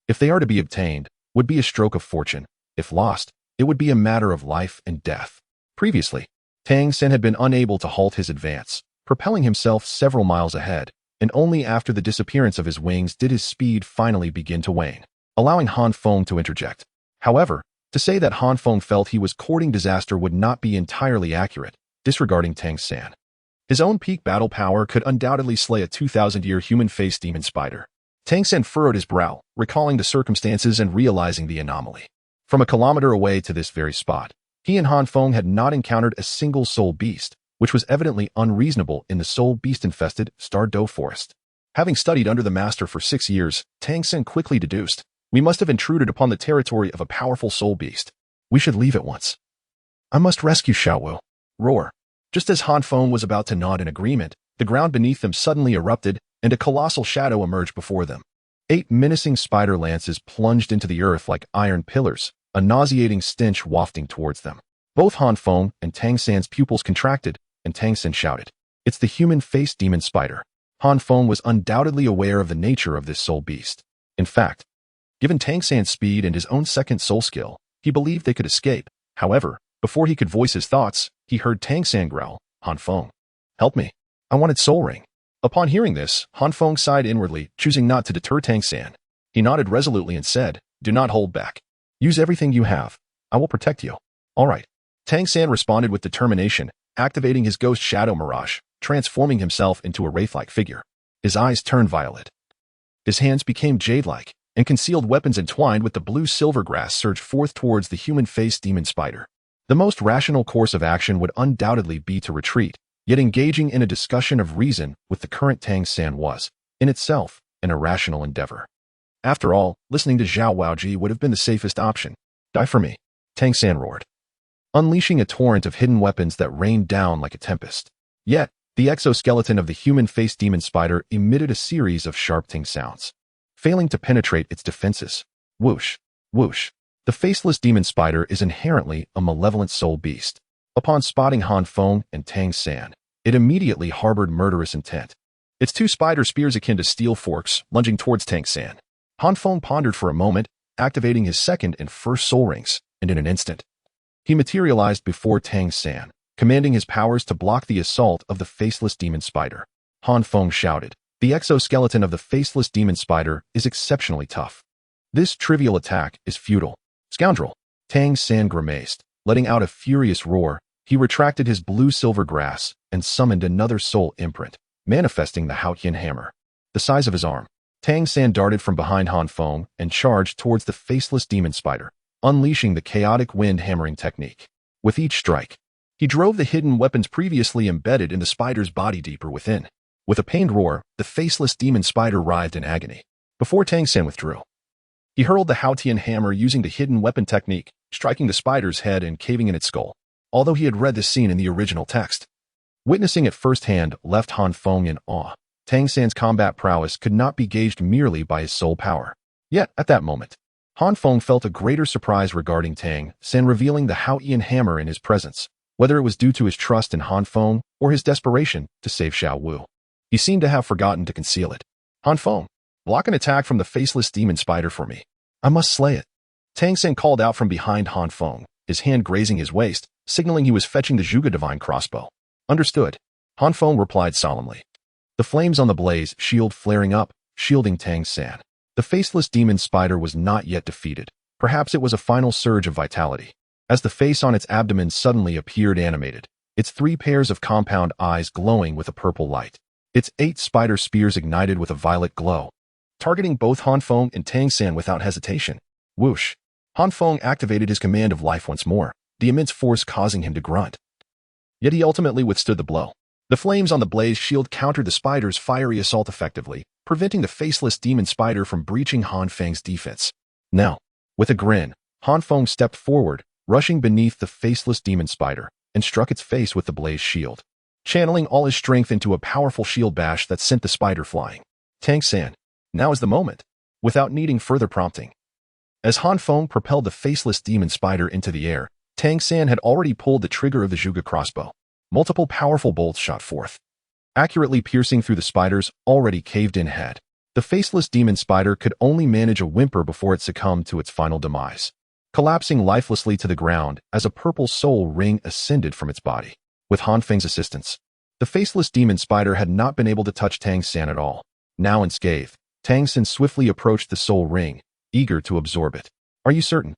if they are to be obtained, would be a stroke of fortune. If lost, it would be a matter of life and death. Previously, Tang San had been unable to halt his advance, propelling himself several miles ahead, and only after the disappearance of his wings did his speed finally begin to wane, allowing Han Feng to interject. However, to say that Han Feng felt he was courting disaster would not be entirely accurate, disregarding Tang San. His own peak battle power could undoubtedly slay a 2,000-year human-faced demon spider. Tang San furrowed his brow, recalling the circumstances and realizing the anomaly. From a kilometer away to this very spot, he and Han Feng had not encountered a single soul beast, which was evidently unreasonable in the soul beast-infested Stardo forest. Having studied under the master for 6 years, Tang San quickly deduced, we must have intruded upon the territory of a powerful soul beast. We should leave at once. I must rescue Xiao Wu. Roar. Just as Han Feng was about to nod in agreement, the ground beneath them suddenly erupted, and a colossal shadow emerged before them. 8 menacing spider lances plunged into the earth like iron pillars, a nauseating stench wafting towards them. Both Han Feng and Tang San's pupils contracted, and Tang San shouted, it's the human-faced demon spider. Han Feng was undoubtedly aware of the nature of this soul beast. In fact, given Tang San's speed and his own second soul skill, he believed they could escape. However, before he could voice his thoughts, he heard Tang San growl, Han Feng, help me. I wanted soul ring. Upon hearing this, Han Feng sighed inwardly, choosing not to deter Tang San. He nodded resolutely and said, do not hold back. Use everything you have. I will protect you. All right. Tang San responded with determination, activating his ghost shadow mirage, transforming himself into a wraith-like figure. His eyes turned violet. His hands became jade-like, and concealed weapons entwined with the blue-silver grass surged forth towards the human-faced demon spider. The most rational course of action would undoubtedly be to retreat, yet engaging in a discussion of reason with the current Tang San was, in itself, an irrational endeavor. After all, listening to Zhao Waoji would have been the safest option. Die for me, Tang San roared, unleashing a torrent of hidden weapons that rained down like a tempest. Yet, the exoskeleton of the human-faced demon spider emitted a series of sharp ting sounds, failing to penetrate its defenses. Whoosh, whoosh. The faceless demon spider is inherently a malevolent soul beast. Upon spotting Han Feng and Tang San, it immediately harbored murderous intent. Its 2 spider spears akin to steel forks lunging towards Tang San. Han Feng pondered for a moment, activating his second and first soul rings, and in an instant, he materialized before Tang San, commanding his powers to block the assault of the faceless demon spider. Han Feng shouted, the exoskeleton of the faceless demon spider is exceptionally tough. This trivial attack is futile. Scoundrel! Tang San grimaced, letting out a furious roar. He retracted his blue-silver grass and summoned another soul imprint, manifesting the Haotian hammer, the size of his arm. Tang San darted from behind Han Feng and charged towards the faceless demon spider, unleashing the chaotic wind hammering technique. With each strike, he drove the hidden weapons previously embedded in the spider's body deeper within. With a pained roar, the faceless demon spider writhed in agony. Before Tang San withdrew, he hurled the Haotian hammer using the hidden weapon technique, striking the spider's head and caving in its skull. Although he had read this scene in the original text, witnessing it firsthand left Han Feng in awe. Tang San's combat prowess could not be gauged merely by his soul power. Yet, at that moment, Han Feng felt a greater surprise regarding Tang San revealing the Haotian hammer in his presence, whether it was due to his trust in Han Feng or his desperation to save Xiao Wu. He seemed to have forgotten to conceal it. Han Feng, block an attack from the faceless demon spider for me. I must slay it. Tang San called out from behind Han Feng, his hand grazing his waist, signaling he was fetching the Zhuge Divine crossbow. Understood. Han Feng replied solemnly. The flames on the blaze shield flaring up, shielding Tang San. The faceless demon spider was not yet defeated. Perhaps it was a final surge of vitality. As the face on its abdomen suddenly appeared animated, its 3 pairs of compound eyes glowing with a purple light. Its 8 spider spears ignited with a violet glow, targeting both Han Feng and Tang San without hesitation. Whoosh! Han Feng activated his command of life once more, the immense force causing him to grunt. Yet he ultimately withstood the blow. The flames on the blaze shield countered the spider's fiery assault effectively, preventing the faceless demon spider from breaching Han Feng's defense. Now, with a grin, Han Feng stepped forward, rushing beneath the faceless demon spider, and struck its face with the blaze shield, channeling all his strength into a powerful shield bash that sent the spider flying. Tang San, now is the moment. Without needing further prompting. As Han Feng propelled the faceless demon spider into the air, Tang San had already pulled the trigger of the Zhuge crossbow. Multiple powerful bolts shot forth, accurately piercing through the spider's already caved-in head. The faceless demon spider could only manage a whimper before it succumbed to its final demise, collapsing lifelessly to the ground as a purple soul ring ascended from its body. With Han Feng's assistance, the faceless demon spider had not been able to touch Tang San at all. Now unscathed, Tang San swiftly approached the soul ring, eager to absorb it. Are you certain?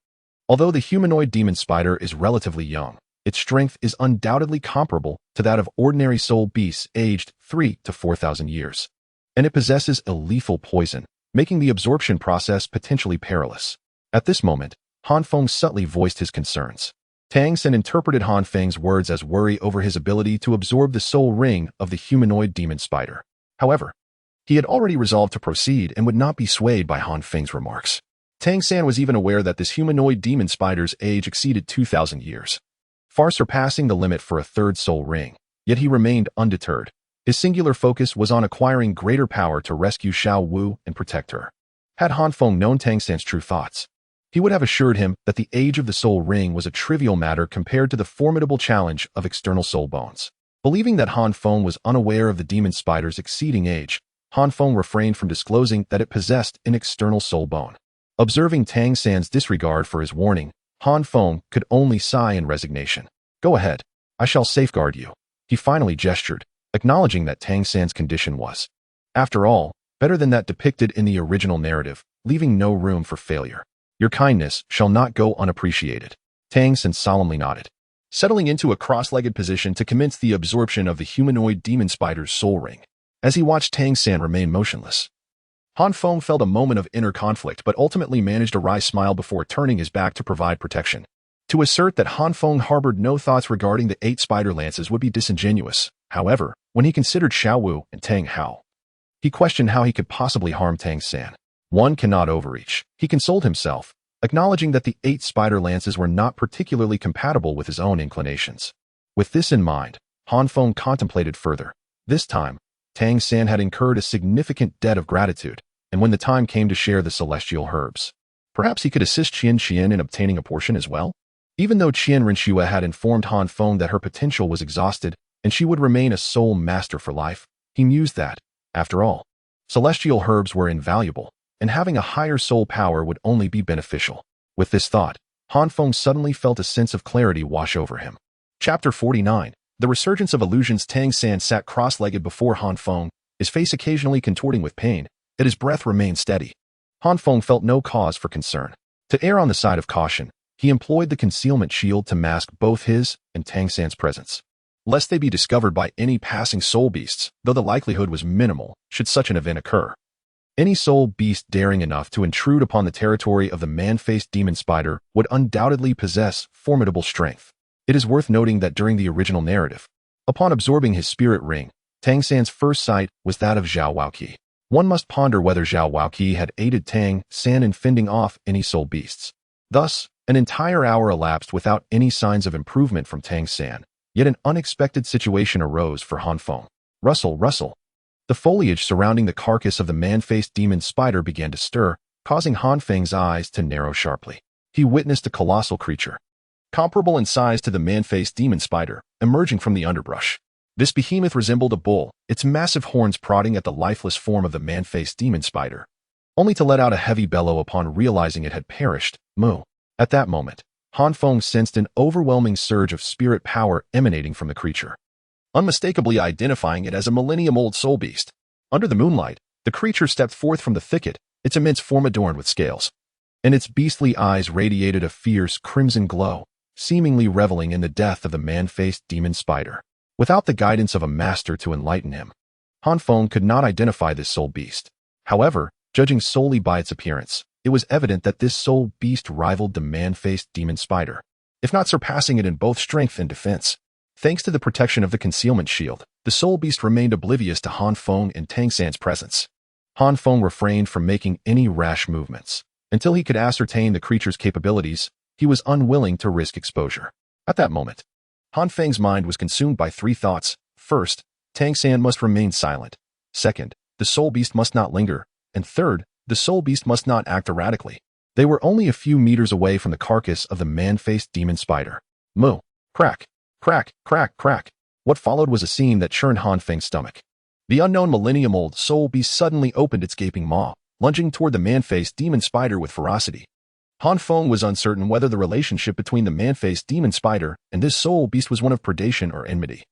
Although the humanoid demon spider is relatively young, its strength is undoubtedly comparable to that of ordinary soul beasts aged 3,000 to 4,000 years. And it possesses a lethal poison, making the absorption process potentially perilous. At this moment, Han Feng subtly voiced his concerns. Tang San interpreted Han Feng's words as worry over his ability to absorb the soul ring of the humanoid demon spider. However, he had already resolved to proceed and would not be swayed by Han Feng's remarks. Tang San was even aware that this humanoid demon spider's age exceeded 2,000 years, far surpassing the limit for a third soul ring. Yet he remained undeterred. His singular focus was on acquiring greater power to rescue Xiao Wu and protect her. Had Han Feng known Tang San's true thoughts, he would have assured him that the age of the soul ring was a trivial matter compared to the formidable challenge of external soul bones. Believing that Han Feng was unaware of the demon spider's exceeding age, Han Feng refrained from disclosing that it possessed an external soul bone. Observing Tang San's disregard for his warning, Han Feng could only sigh in resignation. Go ahead, I shall safeguard you. He finally gestured, acknowledging that Tang San's condition was, after all, better than that depicted in the original narrative, leaving no room for failure. Your kindness shall not go unappreciated. Tang San solemnly nodded, settling into a cross-legged position to commence the absorption of the humanoid demon spider's soul ring. As he watched Tang San remain motionless, Han Feng felt a moment of inner conflict but ultimately managed a wry smile before turning his back to provide protection. To assert that Han Feng harbored no thoughts regarding the 8 spider lances would be disingenuous. However, when he considered Xiao Wu and Tang Hao, he questioned how he could possibly harm Tang San. One cannot overreach, he consoled himself, acknowledging that the 8 spider lances were not particularly compatible with his own inclinations. With this in mind, Han Feng contemplated further. This time, Tang San had incurred a significant debt of gratitude, and when the time came to share the celestial herbs, perhaps he could assist Qian in obtaining a portion as well? Even though Qian Renshua had informed Han Feng that her potential was exhausted and she would remain a soul master for life, he mused that, after all, celestial herbs were invaluable, and having a higher soul power would only be beneficial. With this thought, Han Feng suddenly felt a sense of clarity wash over him. Chapter 49. The Resurgence of Illusions. Tang San sat cross-legged before Han Feng, his face occasionally contorting with pain, yet his breath remained steady. Han Feng felt no cause for concern. To err on the side of caution, he employed the concealment shield to mask both his and Tang San's presence, lest they be discovered by any passing soul beasts, though the likelihood was minimal should such an event occur. Any soul beast daring enough to intrude upon the territory of the man-faced demon spider would undoubtedly possess formidable strength. It is worth noting that during the original narrative, upon absorbing his spirit ring, Tang San's first sight was that of Zhao Waoqi. One must ponder whether Zhao Waoqi had aided Tang San in fending off any soul beasts. Thus, an entire hour elapsed without any signs of improvement from Tang San, yet an unexpected situation arose for Han Feng. Rustle, rustle. The foliage surrounding the carcass of the man-faced demon spider began to stir, causing Han Feng's eyes to narrow sharply. He witnessed a colossal creature, comparable in size to the man-faced demon spider, emerging from the underbrush. This behemoth resembled a bull, its massive horns prodding at the lifeless form of the man-faced demon spider, only to let out a heavy bellow upon realizing it had perished. Moo. At that moment, Han Feng sensed an overwhelming surge of spirit power emanating from the creature, unmistakably identifying it as a millennium-old soul beast. Under the moonlight, the creature stepped forth from the thicket, its immense form adorned with scales, and its beastly eyes radiated a fierce crimson glow, seemingly reveling in the death of the man-faced demon spider. Without the guidance of a master to enlighten him, Han Feng could not identify this soul beast. However, judging solely by its appearance, it was evident that this soul beast rivaled the man-faced demon spider, if not surpassing it in both strength and defense. Thanks to the protection of the concealment shield, the soul beast remained oblivious to Han Feng and Tang San's presence. Han Feng refrained from making any rash movements. Until he could ascertain the creature's capabilities, he was unwilling to risk exposure. At that moment, Han Feng's mind was consumed by three thoughts. First, Tang San must remain silent. Second, the soul beast must not linger. And third, the soul beast must not act erratically. They were only a few meters away from the carcass of the man-faced demon spider. Moo. Crack. Crack, crack, crack. What followed was a scene that churned Han Feng's stomach. The unknown millennium-old soul beast suddenly opened its gaping maw, lunging toward the man-faced demon spider with ferocity. Han Feng was uncertain whether the relationship between the man-faced demon spider and this soul beast was one of predation or enmity.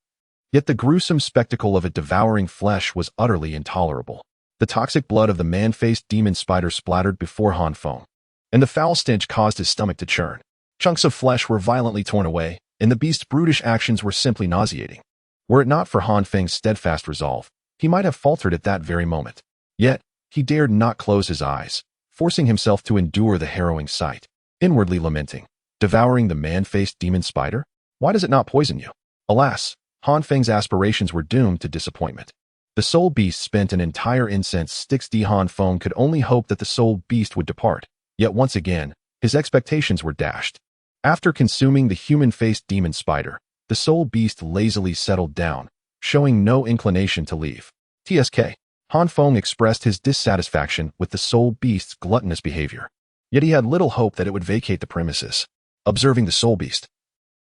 Yet the gruesome spectacle of it devouring flesh was utterly intolerable. The toxic blood of the man-faced demon spider splattered before Han Feng, and the foul stench caused his stomach to churn. Chunks of flesh were violently torn away, and the beast's brutish actions were simply nauseating. Were it not for Han Feng's steadfast resolve, he might have faltered at that very moment. Yet, he dared not close his eyes, forcing himself to endure the harrowing sight, inwardly lamenting. Devouring the man-faced demon spider? Why does it not poison you? Alas, Han Feng's aspirations were doomed to disappointment. The soul beast spent an entire incense sticks. Han Feng could only hope that the soul beast would depart, yet once again, his expectations were dashed. After consuming the human-faced demon spider, the soul beast lazily settled down, showing no inclination to leave. TSK. Han Feng expressed his dissatisfaction with the soul beast's gluttonous behavior. Yet he had little hope that it would vacate the premises. Observing the soul beast,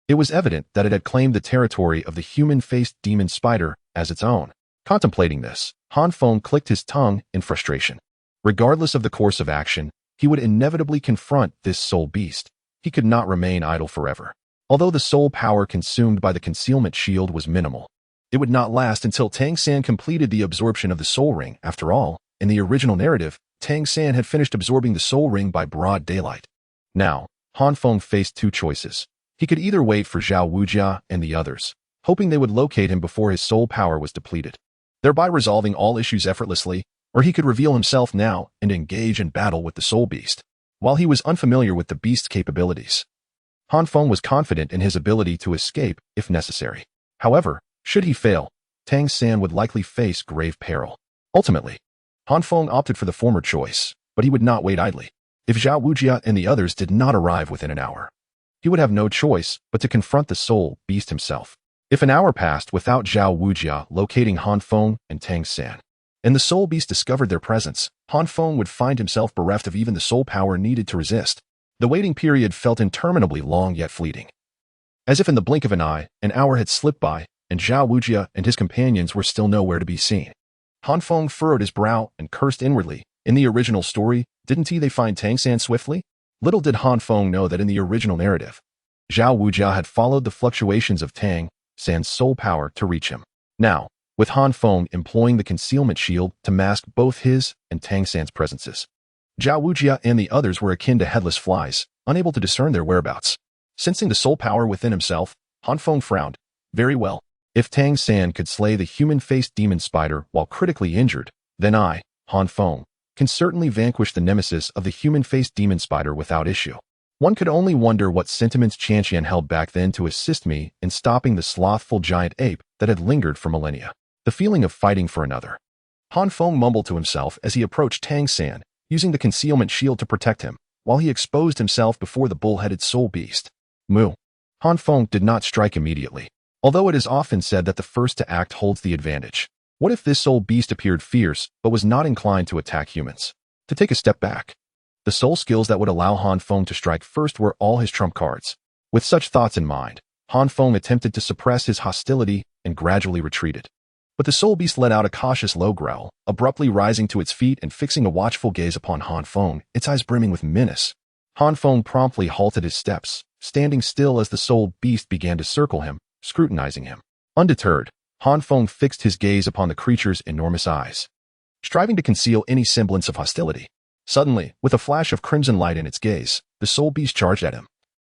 it was evident that it had claimed the territory of the human-faced demon spider as its own. Contemplating this, Han Feng clicked his tongue in frustration. Regardless of the course of action, he would inevitably confront this soul beast. He could not remain idle forever. Although the soul power consumed by the concealment shield was minimal, it would not last until Tang San completed the absorption of the soul ring. After all, in the original narrative, Tang San had finished absorbing the soul ring by broad daylight. Now, Han Feng faced two choices. He could either wait for Zhao Wujia and the others, hoping they would locate him before his soul power was depleted, thereby resolving all issues effortlessly, or he could reveal himself now and engage in battle with the soul beast. While he was unfamiliar with the beast's capabilities, Han Feng was confident in his ability to escape if necessary. However, should he fail, Tang San would likely face grave peril. Ultimately, Han Feng opted for the former choice, but he would not wait idly. If Zhao Wujia and the others did not arrive within an hour, he would have no choice but to confront the soul beast himself. If an hour passed without Zhao Wujia locating Han Feng and Tang San, and the soul beast discovered their presence, Han Feng would find himself bereft of even the soul power needed to resist. The waiting period felt interminably long yet fleeting. As if in the blink of an eye, an hour had slipped by, and Zhao Wujia and his companions were still nowhere to be seen. Han Feng furrowed his brow and cursed inwardly. In the original story, didn't they find Tang San swiftly? Little did Han Feng know that in the original narrative, Zhao Wujia had followed the fluctuations of Tang San's soul power to reach him. Now, with Han Feng employing the concealment shield to mask both his and Tang San's presences, Zhao Wujia and the others were akin to headless flies, unable to discern their whereabouts. Sensing the soul power within himself, Han Feng frowned. Very well. If Tang San could slay the human-faced demon spider while critically injured, then I, Han Feng, can certainly vanquish the nemesis of the human-faced demon spider without issue. One could only wonder what sentiments Chanqian held back then to assist me in stopping the slothful giant ape that had lingered for millennia. The feeling of fighting for another. Han Feng mumbled to himself as he approached Tang San, using the concealment shield to protect him, while he exposed himself before the bull-headed soul beast. Moo. Han Feng did not strike immediately, although it is often said that the first to act holds the advantage. What if this soul beast appeared fierce but was not inclined to attack humans? To take a step back. The soul skills that would allow Han Feng to strike first were all his trump cards. With such thoughts in mind, Han Feng attempted to suppress his hostility and gradually retreated. But the soul beast let out a cautious low growl, abruptly rising to its feet and fixing a watchful gaze upon Han Feng, its eyes brimming with menace. Han Feng promptly halted his steps, standing still as the soul beast began to circle him, scrutinizing him. Undeterred, Han Feng fixed his gaze upon the creature's enormous eyes, striving to conceal any semblance of hostility. Suddenly, with a flash of crimson light in its gaze, the soul beast charged at him,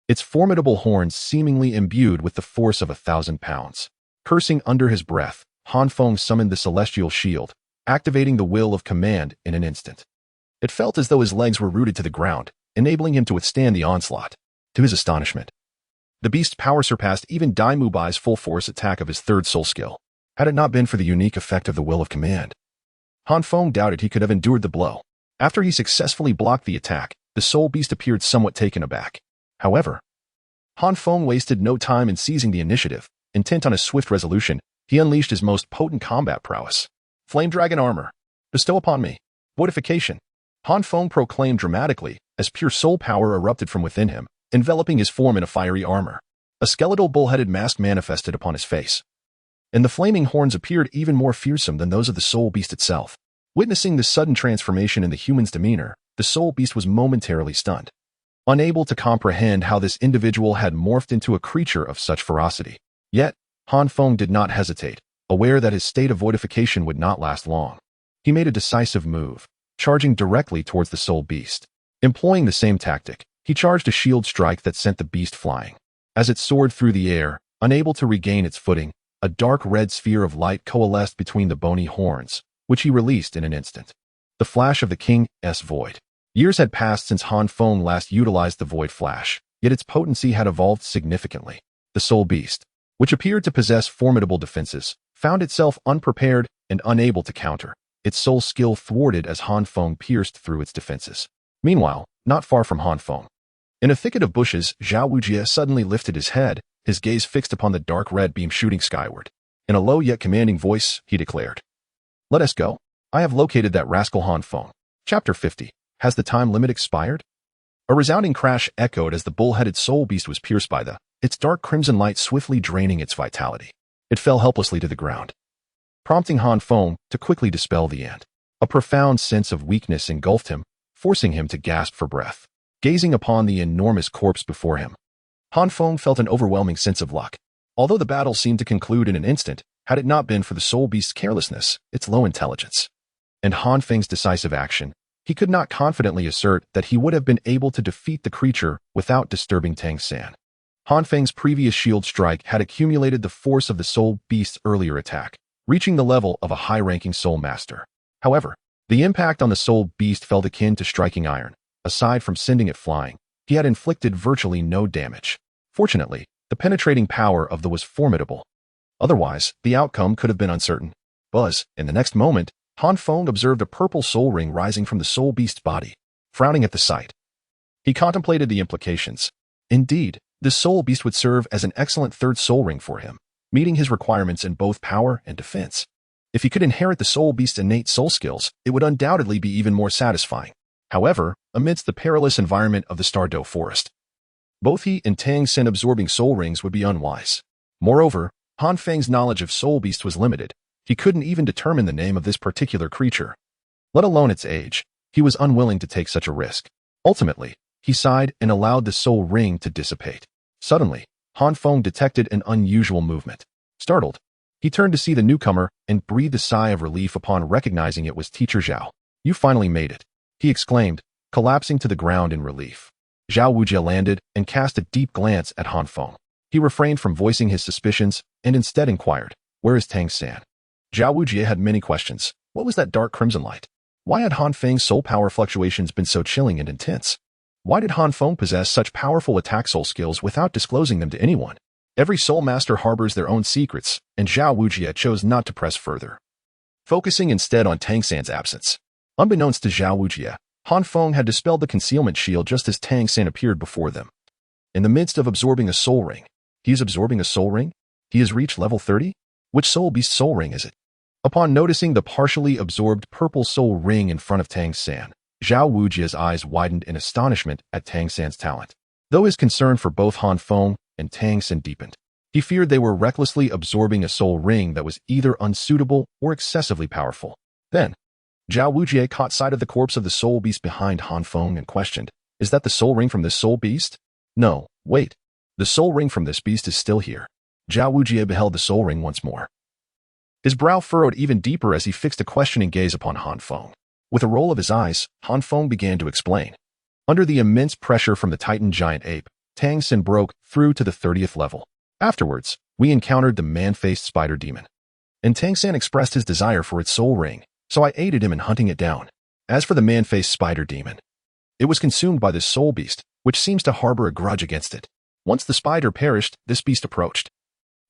its formidable horns seemingly imbued with the force of 1,000 pounds. Cursing under his breath, Han Feng summoned the celestial shield, activating the will of command in an instant. It felt as though his legs were rooted to the ground, enabling him to withstand the onslaught. To his astonishment, the beast's power surpassed even Dai Mubai's full-force attack of his third soul skill. Had it not been for the unique effect of the will of command, Han Feng doubted he could have endured the blow. After he successfully blocked the attack, the soul beast appeared somewhat taken aback. However, Han Feng wasted no time in seizing the initiative. Intent on a swift resolution, he unleashed his most potent combat prowess. Flame Dragon Armor. Bestow upon me. Voidification. Han Feng proclaimed dramatically, as pure soul power erupted from within him, enveloping his form in a fiery armor. A skeletal bull-headed mask manifested upon his face, and the flaming horns appeared even more fearsome than those of the soul beast itself. Witnessing this sudden transformation in the human's demeanor, the soul beast was momentarily stunned, unable to comprehend how this individual had morphed into a creature of such ferocity. Yet, Han Feng did not hesitate, aware that his state of voidification would not last long. He made a decisive move, charging directly towards the soul beast. Employing the same tactic, he charged a shield strike that sent the beast flying. As it soared through the air, unable to regain its footing, a dark red sphere of light coalesced between the bony horns, which he released in an instant. The flash of the King's Void. Years had passed since Han Feng last utilized the Void Flash, yet its potency had evolved significantly. The soul beast, which appeared to possess formidable defenses, found itself unprepared and unable to counter. Its soul skill thwarted as Han Feng pierced through its defenses. Meanwhile, not far from Han Feng, in a thicket of bushes, Zhao Wujie suddenly lifted his head, his gaze fixed upon the dark red beam shooting skyward. In a low yet commanding voice, he declared, "Let us go. I have located that rascal Han Feng." Chapter 50. Has the time limit expired? A resounding crash echoed as the bull-headed soul beast was pierced by its dark crimson light swiftly draining its vitality. It fell helplessly to the ground, prompting Han Feng to quickly dispel the ant. A profound sense of weakness engulfed him, forcing him to gasp for breath. Gazing upon the enormous corpse before him, Han Feng felt an overwhelming sense of luck. Although the battle seemed to conclude in an instant, had it not been for the soul beast's carelessness, its low intelligence, and Han Feng's decisive action, he could not confidently assert that he would have been able to defeat the creature without disturbing Tang San. Han Feng's previous shield strike had accumulated the force of the soul beast's earlier attack, reaching the level of a high-ranking soul master. However, the impact on the soul beast felt akin to striking iron. Aside from sending it flying, he had inflicted virtually no damage. Fortunately, the penetrating power of the was formidable. Otherwise, the outcome could have been uncertain. Buzz, in the next moment, Han Feng observed a purple soul ring rising from the soul beast's body. Frowning at the sight, he contemplated the implications. Indeed, this soul beast would serve as an excellent third soul ring for him, meeting his requirements in both power and defense. If he could inherit the soul beast's innate soul skills, it would undoubtedly be even more satisfying. However, amidst the perilous environment of the Stardo forest, both he and Tang Sen absorbing soul rings would be unwise. Moreover, Han Feng's knowledge of soul beast was limited. He couldn't even determine the name of this particular creature, let alone its age. He was unwilling to take such a risk. Ultimately, he sighed and allowed the soul ring to dissipate. Suddenly, Han Feng detected an unusual movement. Startled, he turned to see the newcomer and breathed a sigh of relief upon recognizing it was Teacher Zhao. "You finally made it," he exclaimed, collapsing to the ground in relief. Zhao Wujie landed and cast a deep glance at Han Feng. He refrained from voicing his suspicions and instead inquired, "Where is Tang San?" Zhao Wujie had many questions. What was that dark crimson light? Why had Han Feng's soul power fluctuations been so chilling and intense? Why did Han Feng possess such powerful attack soul skills without disclosing them to anyone? Every soul master harbors their own secrets, and Zhao Wujie chose not to press further, focusing instead on Tang San's absence. Unbeknownst to Zhao Wujie, Han Feng had dispelled the concealment shield just as Tang San appeared before them. In the midst of absorbing a soul ring. He is absorbing a soul ring? He has reached level 30? Which soul beast soul ring is it? Upon noticing the partially absorbed purple soul ring in front of Tang San, Zhao Wujie's eyes widened in astonishment at Tang San's talent. Though his concern for both Han Feng and Tang San deepened, he feared they were recklessly absorbing a soul ring that was either unsuitable or excessively powerful. Then, Zhao Wujie caught sight of the corpse of the soul beast behind Han Feng and questioned, "Is that the soul ring from this soul beast?" "No, wait. The soul ring from this beast is still here." Zhao Wujie beheld the soul ring once more. His brow furrowed even deeper as he fixed a questioning gaze upon Han Feng. With a roll of his eyes, Han Feng began to explain. Under the immense pressure from the Titan giant ape, Tang San broke through to the 30th level. Afterwards, we encountered the man-faced spider demon, and Tang San expressed his desire for its soul ring, so I aided him in hunting it down. As for the man-faced spider demon, it was consumed by this soul beast, which seems to harbor a grudge against it. Once the spider perished, this beast approached,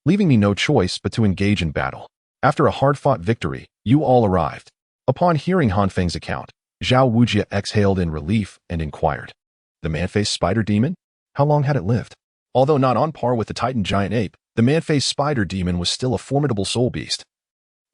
leaving me no choice but to engage in battle. After a hard-fought victory, you all arrived. Upon hearing Han Feng's account, Zhao Wujie exhaled in relief and inquired, "The man-faced spider demon? How long had it lived?" Although not on par with the Titan giant ape, the man-faced spider demon was still a formidable soul beast,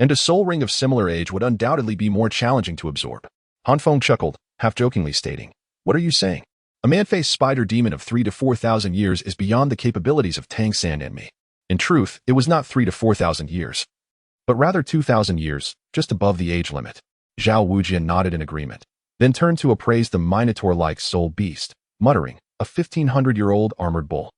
and a soul ring of similar age would undoubtedly be more challenging to absorb. Han Feng chuckled, half-jokingly stating, "What are you saying? A man-faced spider demon of 3,000 to 4,000 years is beyond the capabilities of Tang San and me." In truth, it was not 3,000 to 4,000 years, but rather 2,000 years, just above the age limit. Zhao Wujie nodded in agreement, then turned to appraise the minotaur-like soul beast, muttering, "A 1,500-year-old armored bull.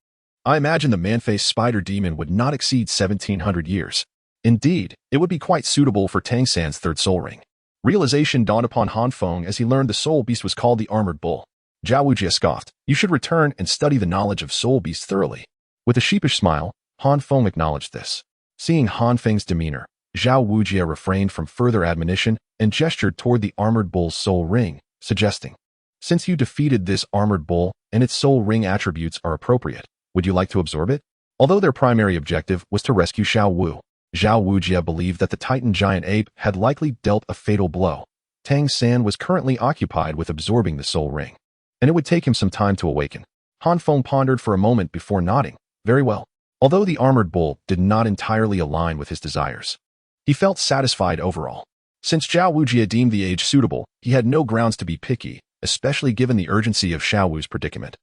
I imagine the man-faced spider demon would not exceed 1,700 years. Indeed, it would be quite suitable for Tang San's third soul ring." Realization dawned upon Han Feng as he learned the soul beast was called the armored bull. Zhao Wujie scoffed, "You should return and study the knowledge of soul beasts thoroughly." With a sheepish smile, Han Feng acknowledged this. Seeing Han Feng's demeanor, Zhao Wujie refrained from further admonition and gestured toward the armored bull's soul ring, suggesting, "Since you defeated this armored bull and its soul ring attributes are appropriate, would you like to absorb it?" Although their primary objective was to rescue Xiao Wu, Zhao Wujie believed that the Titan giant ape had likely dealt a fatal blow. Tang San was currently occupied with absorbing the soul ring, and it would take him some time to awaken. Han Feng pondered for a moment before nodding, "Very well." Although the armored bull did not entirely align with his desires, he felt satisfied overall. Since Zhao Wujie deemed the age suitable, he had no grounds to be picky, especially given the urgency of Xiao Wu's predicament,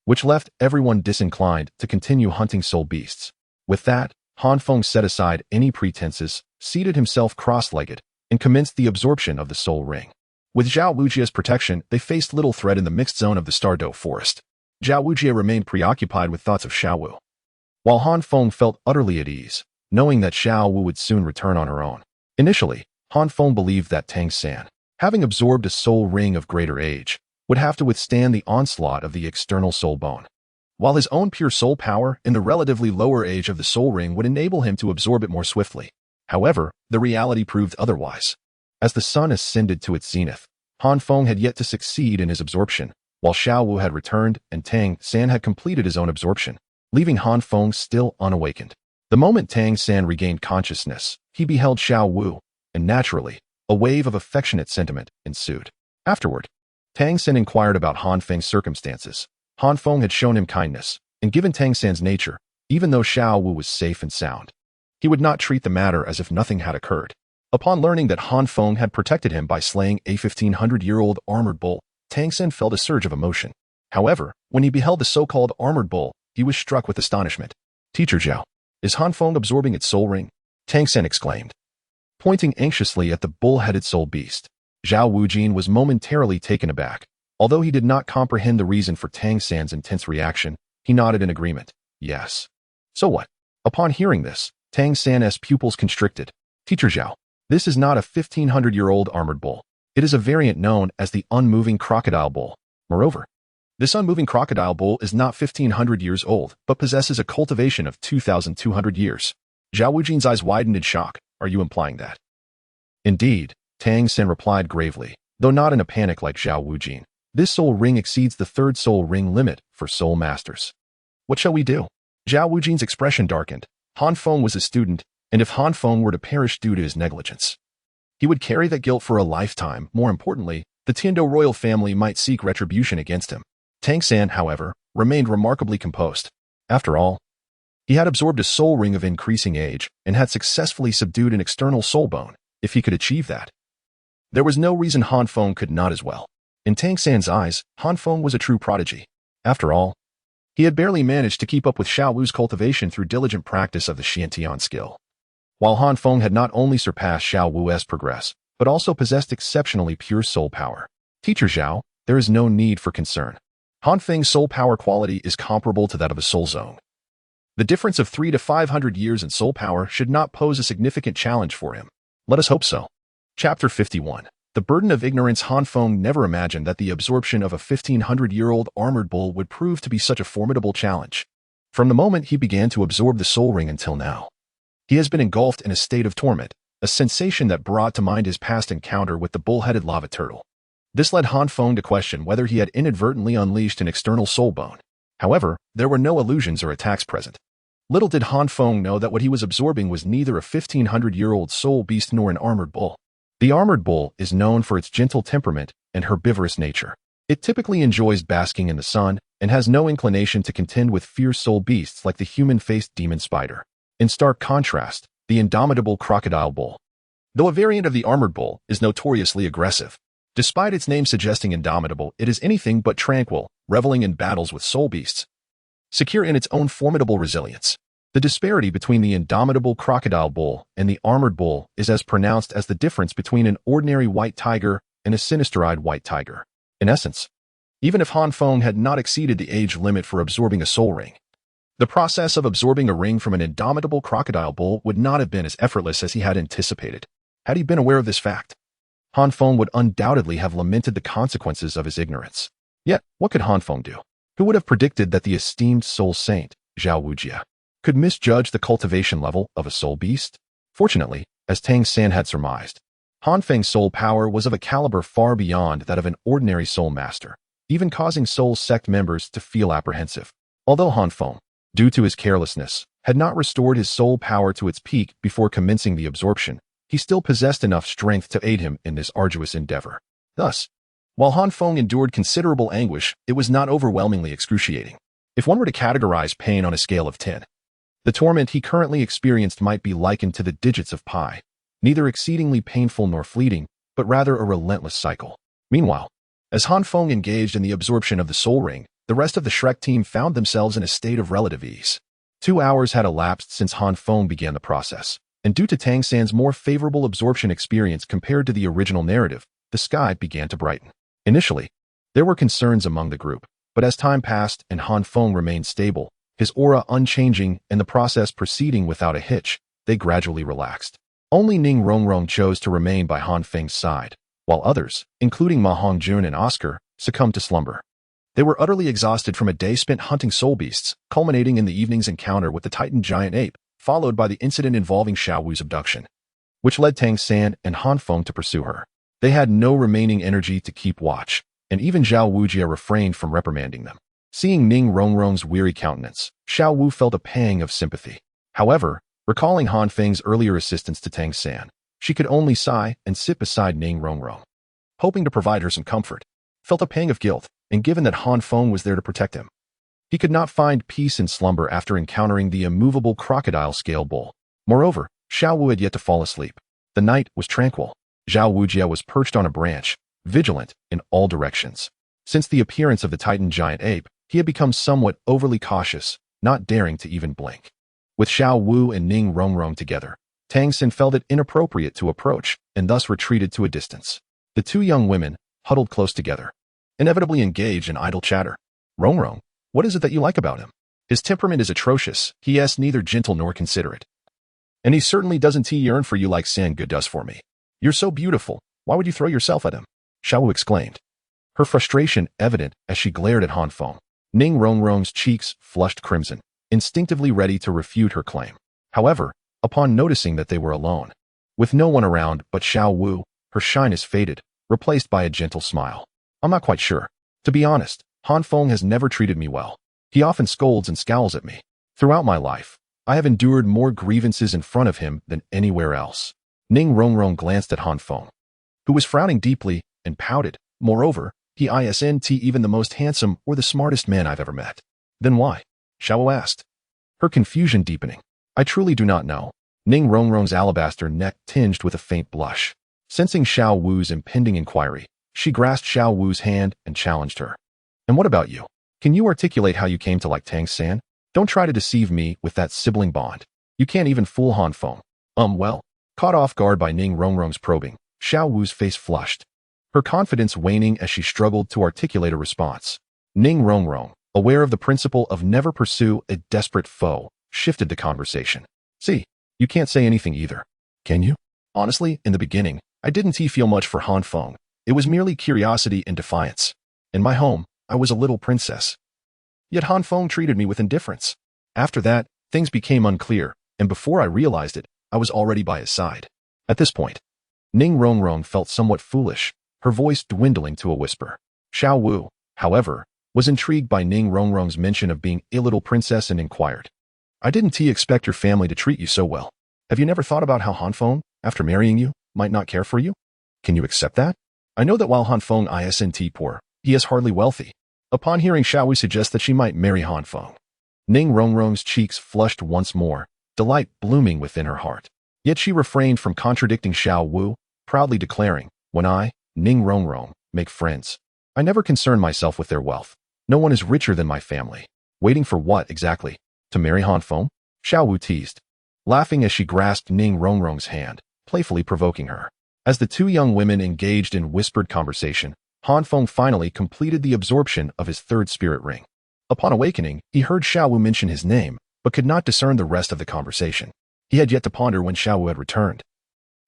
which left everyone disinclined to continue hunting soul beasts. With that, Han Feng set aside any pretenses, seated himself cross-legged, and commenced the absorption of the soul ring. With Zhao Wujie's protection, they faced little threat in the mixed zone of the Stardo forest. Zhao Wujie remained preoccupied with thoughts of Xiao Wu, while Han Feng felt utterly at ease, knowing that Xiao Wu would soon return on her own. Initially, Han Feng believed that Tang San, having absorbed a soul ring of greater age, would have to withstand the onslaught of the external soul bone, while his own pure soul power in the relatively lower age of the soul ring would enable him to absorb it more swiftly. However, the reality proved otherwise. As the sun ascended to its zenith, Han Feng had yet to succeed in his absorption, while Xiao Wu had returned and Tang San had completed his own absorption, leaving Han Feng still unawakened. The moment Tang San regained consciousness, he beheld Xiao Wu, and naturally, a wave of affectionate sentiment ensued. Afterward, Tang San inquired about Han Feng's circumstances. Han Feng had shown him kindness, and given Tang San's nature, even though Xiao Wu was safe and sound, he would not treat the matter as if nothing had occurred. Upon learning that Han Feng had protected him by slaying a 1,500-year-old armored bull, Tang San felt a surge of emotion. However, when he beheld the so-called armored bull, he was struck with astonishment. "Teacher Zhao, is Han Feng absorbing its soul ring?" Tang San exclaimed, pointing anxiously at the bull-headed soul beast. Zhao Wujin was momentarily taken aback. Although he did not comprehend the reason for Tang San's intense reaction, he nodded in agreement. "Yes." "So what?" Upon hearing this, Tang San's pupils constricted. "Teacher Zhao, this is not a 1,500-year-old armored bull. It is a variant known as the unmoving crocodile bull. Moreover, this unmoving crocodile bull is not 1,500 years old, but possesses a cultivation of 2,200 years. Zhao Wujin's eyes widened in shock. "Are you implying that?" "Indeed," Tang San replied gravely, though not in a panic like Zhao Wujin. "This soul ring exceeds the third soul ring limit for soul masters. What shall we do?" Zhao Wujin's expression darkened. Han Feng was a student, and if Han Feng were to perish due to his negligence, he would carry that guilt for a lifetime. More importantly, the Tiando royal family might seek retribution against him. Tang San, however, remained remarkably composed. After all, he had absorbed a soul ring of increasing age and had successfully subdued an external soul bone. If he could achieve that, there was no reason Han Feng could not as well. In Tang San's eyes, Han Feng was a true prodigy. After all, he had barely managed to keep up with Xiao Wu's cultivation through diligent practice of the Xiantian skill, while Han Feng had not only surpassed Xiao Wu's progress, but also possessed exceptionally pure soul power. "Teacher Zhao, there is no need for concern. Han Feng's soul power quality is comparable to that of a soul zone. The difference of 300 to 500 years in soul power should not pose a significant challenge for him. Let us hope so." Chapter 51. The burden of ignorance. Han Feng never imagined that the absorption of a 1,500-year-old armored bull would prove to be such a formidable challenge. From the moment he began to absorb the soul ring until now, he has been engulfed in a state of torment, a sensation that brought to mind his past encounter with the bull-headed lava turtle. This led Han Feng to question whether he had inadvertently unleashed an external soul bone. However, there were no illusions or attacks present. Little did Han Feng know that what he was absorbing was neither a 1,500-year-old soul beast nor an armored bull. The armored bull is known for its gentle temperament and herbivorous nature. It typically enjoys basking in the sun and has no inclination to contend with fierce soul beasts like the human-faced demon spider. In stark contrast, the indomitable crocodile bull, though a variant of the armored bull, is notoriously aggressive. Despite its name suggesting indomitable, it is anything but tranquil, reveling in battles with soul beasts, secure in its own formidable resilience. The disparity between the indomitable crocodile bull and the armored bull is as pronounced as the difference between an ordinary white tiger and a sinister-eyed white tiger. In essence, even if Han Feng had not exceeded the age limit for absorbing a soul ring, the process of absorbing a ring from an indomitable crocodile bull would not have been as effortless as he had anticipated. Had he been aware of this fact, Han Feng would undoubtedly have lamented the consequences of his ignorance. Yet, what could Han Feng do? Who would have predicted that the esteemed soul saint, Zhao Wujia, could misjudge the cultivation level of a soul beast? Fortunately, as Tang San had surmised, Han Feng's soul power was of a caliber far beyond that of an ordinary soul master, even causing soul sect members to feel apprehensive. Although Han Feng, due to his carelessness, had not restored his soul power to its peak before commencing the absorption, he still possessed enough strength to aid him in this arduous endeavor. Thus, while Han Feng endured considerable anguish, it was not overwhelmingly excruciating. If one were to categorize pain on a scale of 10, the torment he currently experienced might be likened to the digits of pi, neither exceedingly painful nor fleeting, but rather a relentless cycle. Meanwhile, as Han Feng engaged in the absorption of the soul ring, the rest of the Shrek team found themselves in a state of relative ease. 2 hours had elapsed since Han Feng began the process, and due to Tang San's more favorable absorption experience compared to the original narrative, the sky began to brighten. Initially, there were concerns among the group, but as time passed and Han Feng remained stable, his aura unchanging and the process proceeding without a hitch, they gradually relaxed. Only Ning Rongrong chose to remain by Han Feng's side, while others, including Ma Hongjun and Oscar, succumbed to slumber. They were utterly exhausted from a day spent hunting soul beasts, culminating in the evening's encounter with the Titan giant ape, followed by the incident involving Xiao Wu's abduction, which led Tang San and Han Feng to pursue her. They had no remaining energy to keep watch, and even Zhao Wujia refrained from reprimanding them. Seeing Ning Rongrong's weary countenance, Xiao Wu felt a pang of sympathy. However, recalling Han Feng's earlier assistance to Tang San, she could only sigh and sit beside Ning Rongrong, hoping to provide her some comfort. Felt a pang of guilt, and given that Han Feng was there to protect him, he could not find peace in slumber after encountering the immovable crocodile scale bull. Moreover, Xiao Wu had yet to fall asleep. The night was tranquil. Zhao Wujia was perched on a branch, vigilant in all directions. Since the appearance of the Titan giant ape, he had become somewhat overly cautious, not daring to even blink. With Xiao Wu and Ning Rongrong together, Tang San felt it inappropriate to approach and thus retreated to a distance. The two young women, huddled close together, inevitably engaged in idle chatter. Rongrong, what is it that you like about him? His temperament is atrocious. He is neither gentle nor considerate. And he certainly doesn't yearn for you like Good does for me. You're so beautiful. Why would you throw yourself at him? Xiao Wu exclaimed, her frustration evident as she glared at Han Feng. Ning Rongrong's cheeks flushed crimson, instinctively ready to refute her claim. However, upon noticing that they were alone, with no one around but Xiao Wu, her shyness faded, replaced by a gentle smile. I'm not quite sure. To be honest, Han Feng has never treated me well. He often scolds and scowls at me. Throughout my life, I have endured more grievances in front of him than anywhere else. Ning Rongrong glanced at Han Feng, who was frowning deeply, and pouted. Moreover, he isn't even the most handsome or the smartest man I've ever met. Then why? Xiao Wu asked, her confusion deepening. I truly do not know. Ning Rongrong's alabaster neck tinged with a faint blush. Sensing Xiao Wu's impending inquiry, she grasped Xiao Wu's hand and challenged her. And what about you? Can you articulate how you came to like Tang San? Don't try to deceive me with that sibling bond. You can't even fool Han Feng. Well. Caught off guard by Ning Rongrong's probing, Xiao Wu's face flushed, her confidence waning as she struggled to articulate a response. Ning Rongrong, aware of the principle of never pursue a desperate foe, shifted the conversation. See, you can't say anything either, can you? Honestly, in the beginning, I didn't feel much for Han Feng. It was merely curiosity and defiance. In my home, I was a little princess. Yet Han Feng treated me with indifference. After that, things became unclear, and before I realized it, I was already by his side. At this point, Ning Rongrong felt somewhat foolish, her voice dwindling to a whisper. Xiao Wu, however, was intrigued by Ning Rongrong's mention of being a little princess and inquired, I didn't expect your family to treat you so well. Have you never thought about how Han Feng, after marrying you, might not care for you? Can you accept that? I know that while Han Feng isn't poor, he is hardly wealthy. Upon hearing Xiao Wu suggest that she might marry Han Feng, Ning Rongrong's cheeks flushed once more, delight blooming within her heart. Yet she refrained from contradicting Xiao Wu, proudly declaring, when I, Ning Rongrong, make friends, I never concern myself with their wealth. No one is richer than my family. Waiting for what, exactly? To marry Han Feng? Xiao Wu teased, laughing as she grasped Ning Rongrong's hand, playfully provoking her. As the two young women engaged in whispered conversation, Han Feng finally completed the absorption of his third spirit ring. Upon awakening, he heard Xiao Wu mention his name, but could not discern the rest of the conversation. He had yet to ponder when Xiao Wu had returned,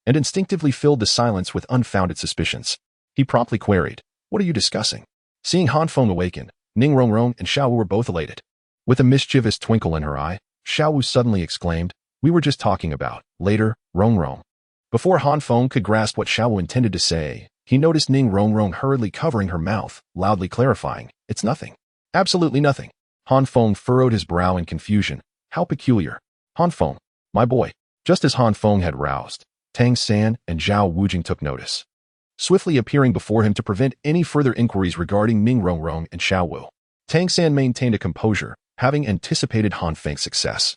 and instinctively filled the silence with unfounded suspicions. He promptly queried, what are you discussing? Seeing Han Feng awaken, Ning Rongrong and Xiao Wu were both elated. With a mischievous twinkle in her eye, Xiao Wu suddenly exclaimed, we were just talking about, later, Rongrong. Before Han Feng could grasp what Xiao Wu intended to say, he noticed Ning Rongrong hurriedly covering her mouth, loudly clarifying, it's nothing. Absolutely nothing. Han Feng furrowed his brow in confusion. How peculiar. Han Feng, my boy. Just as Han Feng had roused, Tang San and Zhao Wujing took notice, swiftly appearing before him to prevent any further inquiries regarding Ning Rongrong and Xiao Wu. Tang San maintained a composure, having anticipated Han Feng's success,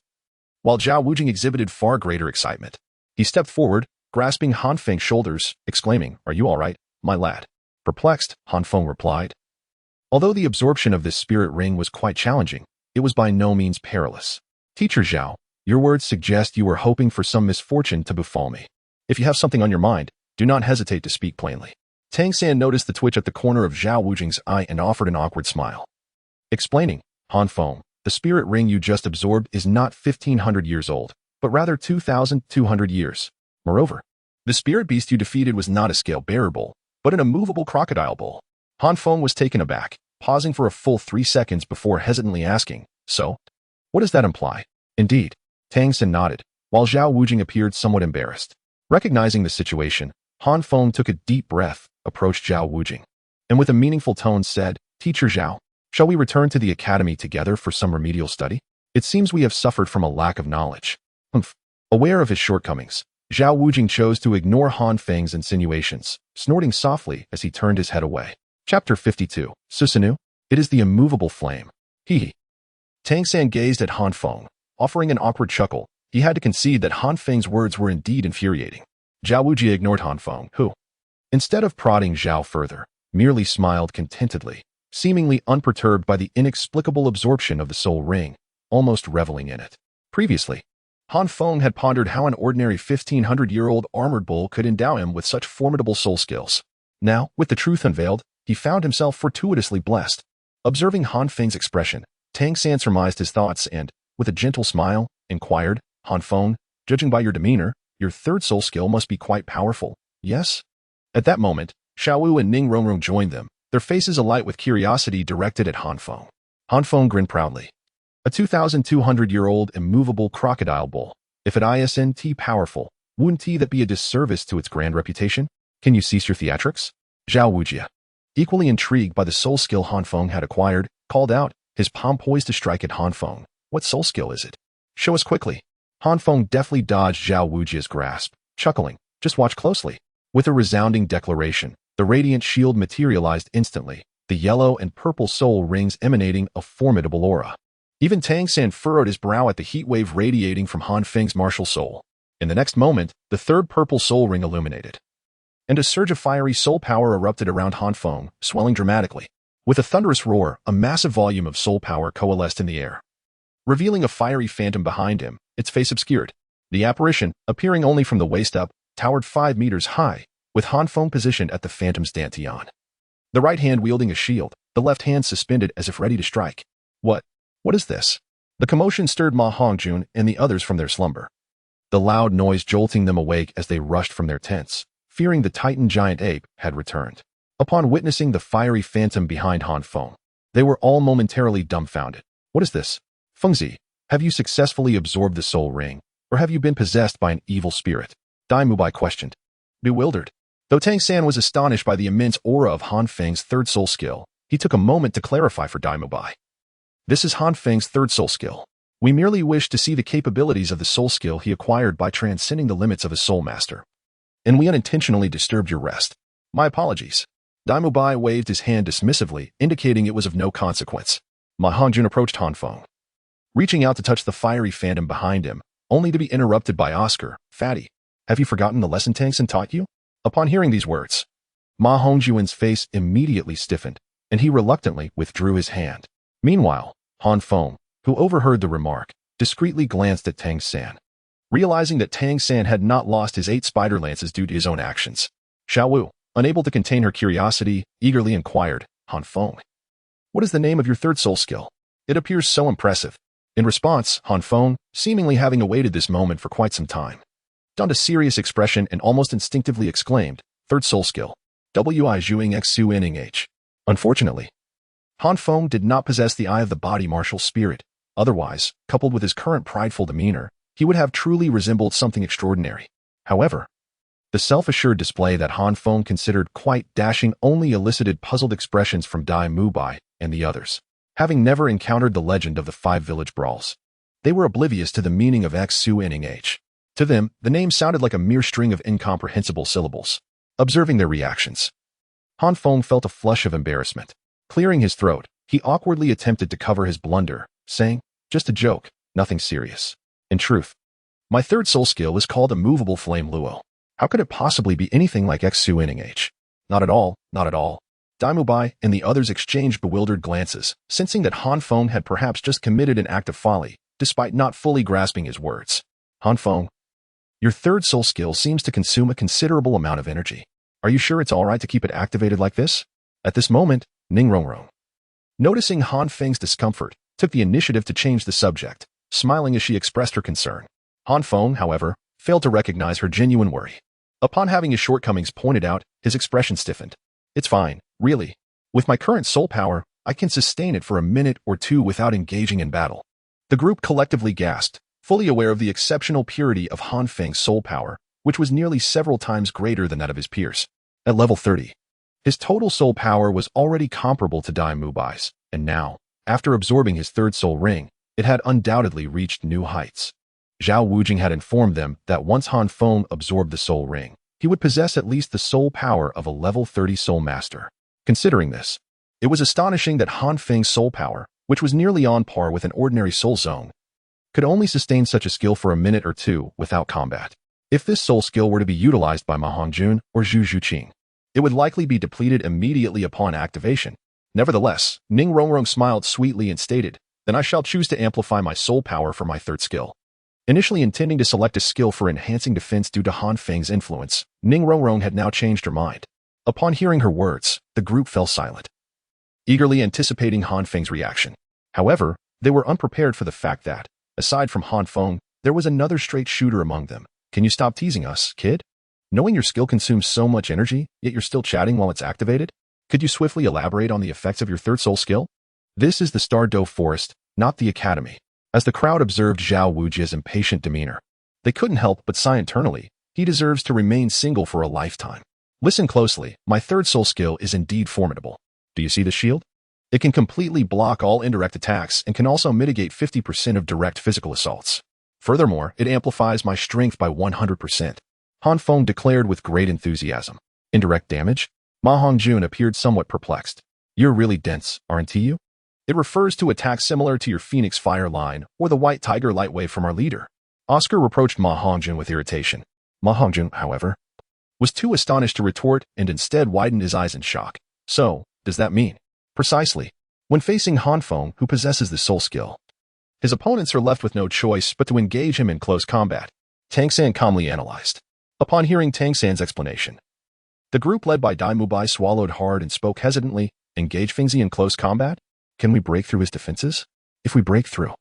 while Zhao Wujing exhibited far greater excitement. He stepped forward, grasping Han Feng's shoulders, exclaiming, are you all right, my lad? Perplexed, Han Feng replied. Although the absorption of this spirit ring was quite challenging, it was by no means perilous. Teacher Zhao, your words suggest you were hoping for some misfortune to befall me. If you have something on your mind, do not hesitate to speak plainly. Tang San noticed the twitch at the corner of Zhao Wujing's eye and offered an awkward smile, explaining, Han Feng, the spirit ring you just absorbed is not 1,500 years old, but rather 2,200 years. Moreover, the spirit beast you defeated was not a scale-bearer bull, but an immovable crocodile bull. Han Feng was taken aback, pausing for a full 3 seconds before hesitantly asking, so, what does that imply? Indeed, Tang San nodded, while Zhao Wujing appeared somewhat embarrassed. Recognizing the situation, Han Feng took a deep breath, approached Zhao Wujing, and with a meaningful tone said, Teacher Zhao, shall we return to the academy together for some remedial study? It seems we have suffered from a lack of knowledge. Aware of his shortcomings, Zhao Wujing chose to ignore Han Feng's insinuations, snorting softly as he turned his head away. Chapter 52, Susanu, it is the immovable flame. Hee. Tang San gazed at Han Feng, offering an awkward chuckle. He had to concede that Han Feng's words were indeed infuriating. Zhao Wuji ignored Han Feng, who, instead of prodding Zhao further, merely smiled contentedly, seemingly unperturbed by the inexplicable absorption of the soul ring, almost reveling in it. Previously, Han Feng had pondered how an ordinary 1,500-year-old armored bull could endow him with such formidable soul skills. Now, with the truth unveiled, he found himself fortuitously blessed. Observing Han Feng's expression, Tang San surmised his thoughts and, with a gentle smile, inquired, Han Feng, judging by your demeanor, your third soul skill must be quite powerful, yes? At that moment, Xiao Wu and Ning Rongrong joined them, their faces alight with curiosity directed at Han Feng. Han Feng grinned proudly. A 2,200-year-old immovable crocodile bull. If it isn't powerful, wouldn't that be a disservice to its grand reputation? Can you cease your theatrics? Zhao Wujia, equally intrigued by the soul skill Han Feng had acquired, called out, his palm poised to strike at Han Feng. What soul skill is it? Show us quickly. Han Feng deftly dodged Zhao Wujia's grasp, chuckling, just watch closely. With a resounding declaration, the radiant shield materialized instantly, the yellow and purple soul rings emanating a formidable aura. Even Tang San furrowed his brow at the heat wave radiating from Han Feng's martial soul. In the next moment, the third purple soul ring illuminated, and a surge of fiery soul power erupted around Han Feng, swelling dramatically. With a thunderous roar, a massive volume of soul power coalesced in the air, revealing a fiery phantom behind him, its face obscured. The apparition, appearing only from the waist up, towered 5 meters high, with Han Feng positioned at the phantom's dantian. The right hand wielding a shield, the left hand suspended as if ready to strike. What is this? The commotion stirred Ma Hongjun and the others from their slumber, the loud noise jolting them awake as they rushed from their tents, fearing the Titan giant ape had returned. Upon witnessing the fiery phantom behind Han Feng, they were all momentarily dumbfounded. What is this? Fengzi, have you successfully absorbed the soul ring, or have you been possessed by an evil spirit? Dai Mubai questioned. Bewildered, Though Tang San was astonished by the immense aura of Han Feng's third soul skill, he took a moment to clarify for Dai Mubai. This is Han Feng's third soul skill. We merely wish to see the capabilities of the soul skill he acquired by transcending the limits of his Soulmaster. And we unintentionally disturbed your rest. My apologies. Dai Mubai waved his hand dismissively, indicating it was of no consequence. Ma Hongjun approached Han Feng, reaching out to touch the fiery phantom behind him, only to be interrupted by Oscar. Fatty, have you forgotten the lesson Tang San taught you? Upon hearing these words, Ma Hongjun's face immediately stiffened, and he reluctantly withdrew his hand. Meanwhile, Han Feng, who overheard the remark, discreetly glanced at Tang San. Realizing that Tang San had not lost his 8 spider lances due to his own actions, Xiao Wu, unable to contain her curiosity, eagerly inquired, Han Feng, what is the name of your third soul skill? It appears so impressive. In response, Han Feng, seemingly having awaited this moment for quite some time, donned a serious expression and almost instinctively exclaimed, third soul skill, Wi Zhuing Xu Ning H. Unfortunately, Han Feng did not possess the eye of the body martial spirit. Otherwise, coupled with his current prideful demeanor, he would have truly resembled something extraordinary. However, the self-assured display that Han Feng considered quite dashing only elicited puzzled expressions from Dai Mubai and the others. Having never encountered the legend of the 5 village brawls, they were oblivious to the meaning of Xu Ning H. To them, the name sounded like a mere string of incomprehensible syllables. Observing their reactions, Han Feng felt a flush of embarrassment. Clearing his throat, he awkwardly attempted to cover his blunder, saying, just a joke, nothing serious. In truth, my third soul skill is called a movable flame Luo. How could it possibly be anything like Xu Ning H? Not at all, not at all. Dai Mubai and the others exchanged bewildered glances, sensing that Han Feng had perhaps just committed an act of folly, despite not fully grasping his words. Han Feng, your third soul skill seems to consume a considerable amount of energy. Are you sure it's alright to keep it activated like this? At this moment, Ning Rongrong, noticing Han Feng's discomfort, took the initiative to change the subject, smiling as she expressed her concern. Han Feng, however, failed to recognize her genuine worry. Upon having his shortcomings pointed out, his expression stiffened. It's fine, really. With my current soul power, I can sustain it for a minute or two without engaging in battle. The group collectively gasped, fully aware of the exceptional purity of Han Feng's soul power, which was nearly several times greater than that of his peers. At level 30, his total soul power was already comparable to Dai Mubai's, and now, after absorbing his third soul ring, it had undoubtedly reached new heights. Zhao Wujing had informed them that once Han Feng absorbed the soul ring, he would possess at least the soul power of a level 30 soul master. Considering this, it was astonishing that Han Feng's soul power, which was nearly on par with an ordinary soul zone, could only sustain such a skill for a minute or two without combat. If this soul skill were to be utilized by Ma Hongjun or Zhu Zhuqing, it would likely be depleted immediately upon activation. Nevertheless, Ning Rongrong smiled sweetly and stated, then I shall choose to amplify my soul power for my third skill. Initially intending to select a skill for enhancing defense due to Han Feng's influence, Ning Rongrong had now changed her mind. Upon hearing her words, the group fell silent, eagerly anticipating Han Feng's reaction. However, they were unprepared for the fact that, aside from Han Feng, there was another straight shooter among them. Can you stop teasing us, kid? Knowing your skill consumes so much energy, yet you're still chatting while it's activated? Could you swiftly elaborate on the effects of your third soul skill? This is the Stardo forest, not the academy. As the crowd observed Zhao Wujia's impatient demeanor, they couldn't help but sigh internally. He deserves to remain single for a lifetime. Listen closely, my third soul skill is indeed formidable. Do you see the shield? It can completely block all indirect attacks and can also mitigate 50% of direct physical assaults. Furthermore, it amplifies my strength by 100%. Han Feng declared with great enthusiasm. Indirect damage? Ma Hongjun appeared somewhat perplexed. You're really dense, aren't you? It refers to attacks similar to your Phoenix Fire line or the White Tiger Light Wave from our leader. Oscar reproached Ma Hongjun with irritation. Ma Hongjun, however, was too astonished to retort and instead widened his eyes in shock. So, does that mean? Precisely. When facing Han Feng, who possesses the soul skill, his opponents are left with no choice but to engage him in close combat. Tang San calmly analyzed. Upon hearing Tang San's explanation, the group led by Dai Mubai swallowed hard and spoke hesitantly. Engage Fengzi in close combat? Can we break through his defenses? If we break through,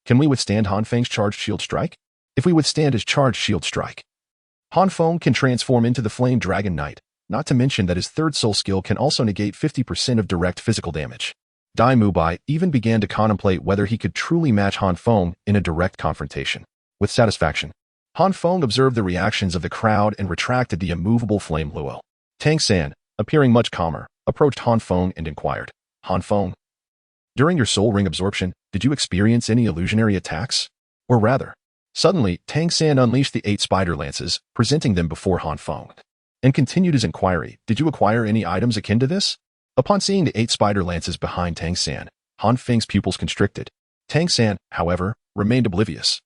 can we withstand Han Feng's charged shield strike? If we withstand his charged shield strike, Han Feng can transform into the Flame Dragon Knight, not to mention that his third soul skill can also negate 50% of direct physical damage. Dai Mubai even began to contemplate whether he could truly match Han Feng in a direct confrontation. With satisfaction, Han Feng observed the reactions of the crowd and retracted the immovable Flame Luo. Tang San, appearing much calmer, approached Han Feng and inquired, Han Feng, during your soul ring absorption, did you experience any illusionary attacks? Or rather, suddenly, Tang San unleashed the 8 spider lances, presenting them before Han Feng, and continued his inquiry, did you acquire any items akin to this? Upon seeing the 8 spider lances behind Tang San, Han Feng's pupils constricted. Tang San, however, remained oblivious.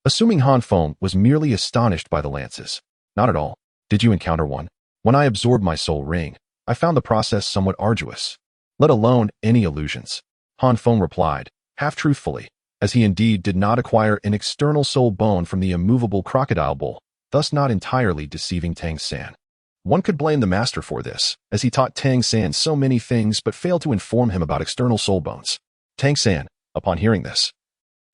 Assuming Han Feng was merely astonished by the lances. Not at all. Did you encounter one? When I absorbed my soul ring, I found the process somewhat arduous, let alone any illusions. Han Feng replied, half-truthfully, as he indeed did not acquire an external soul bone from the immovable crocodile bull, thus not entirely deceiving Tang San. One could blame the master for this, as he taught Tang San so many things but failed to inform him about external soul bones. Tang San, upon hearing this,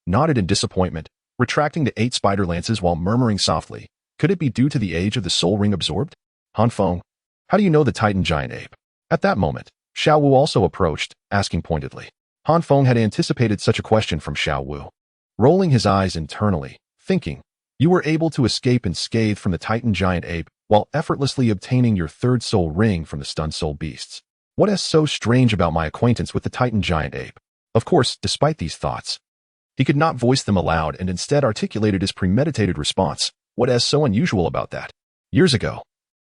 nodded in disappointment, retracting the 8 spider lances while murmuring softly, could it be due to the age of the soul ring absorbed? Han Feng, how do you know the Titan giant ape? At that moment, Xiao Wu also approached, asking pointedly. Han Feng had anticipated such a question from Xiao Wu. Rolling his eyes internally, thinking, you were able to escape unscathed from the Titan giant ape while effortlessly obtaining your 3rd soul ring from the stunned soul beasts. What is so strange about my acquaintance with the Titan giant ape? Of course, despite these thoughts, he could not voice them aloud and instead articulated his premeditated response. What is so unusual about that? Years ago,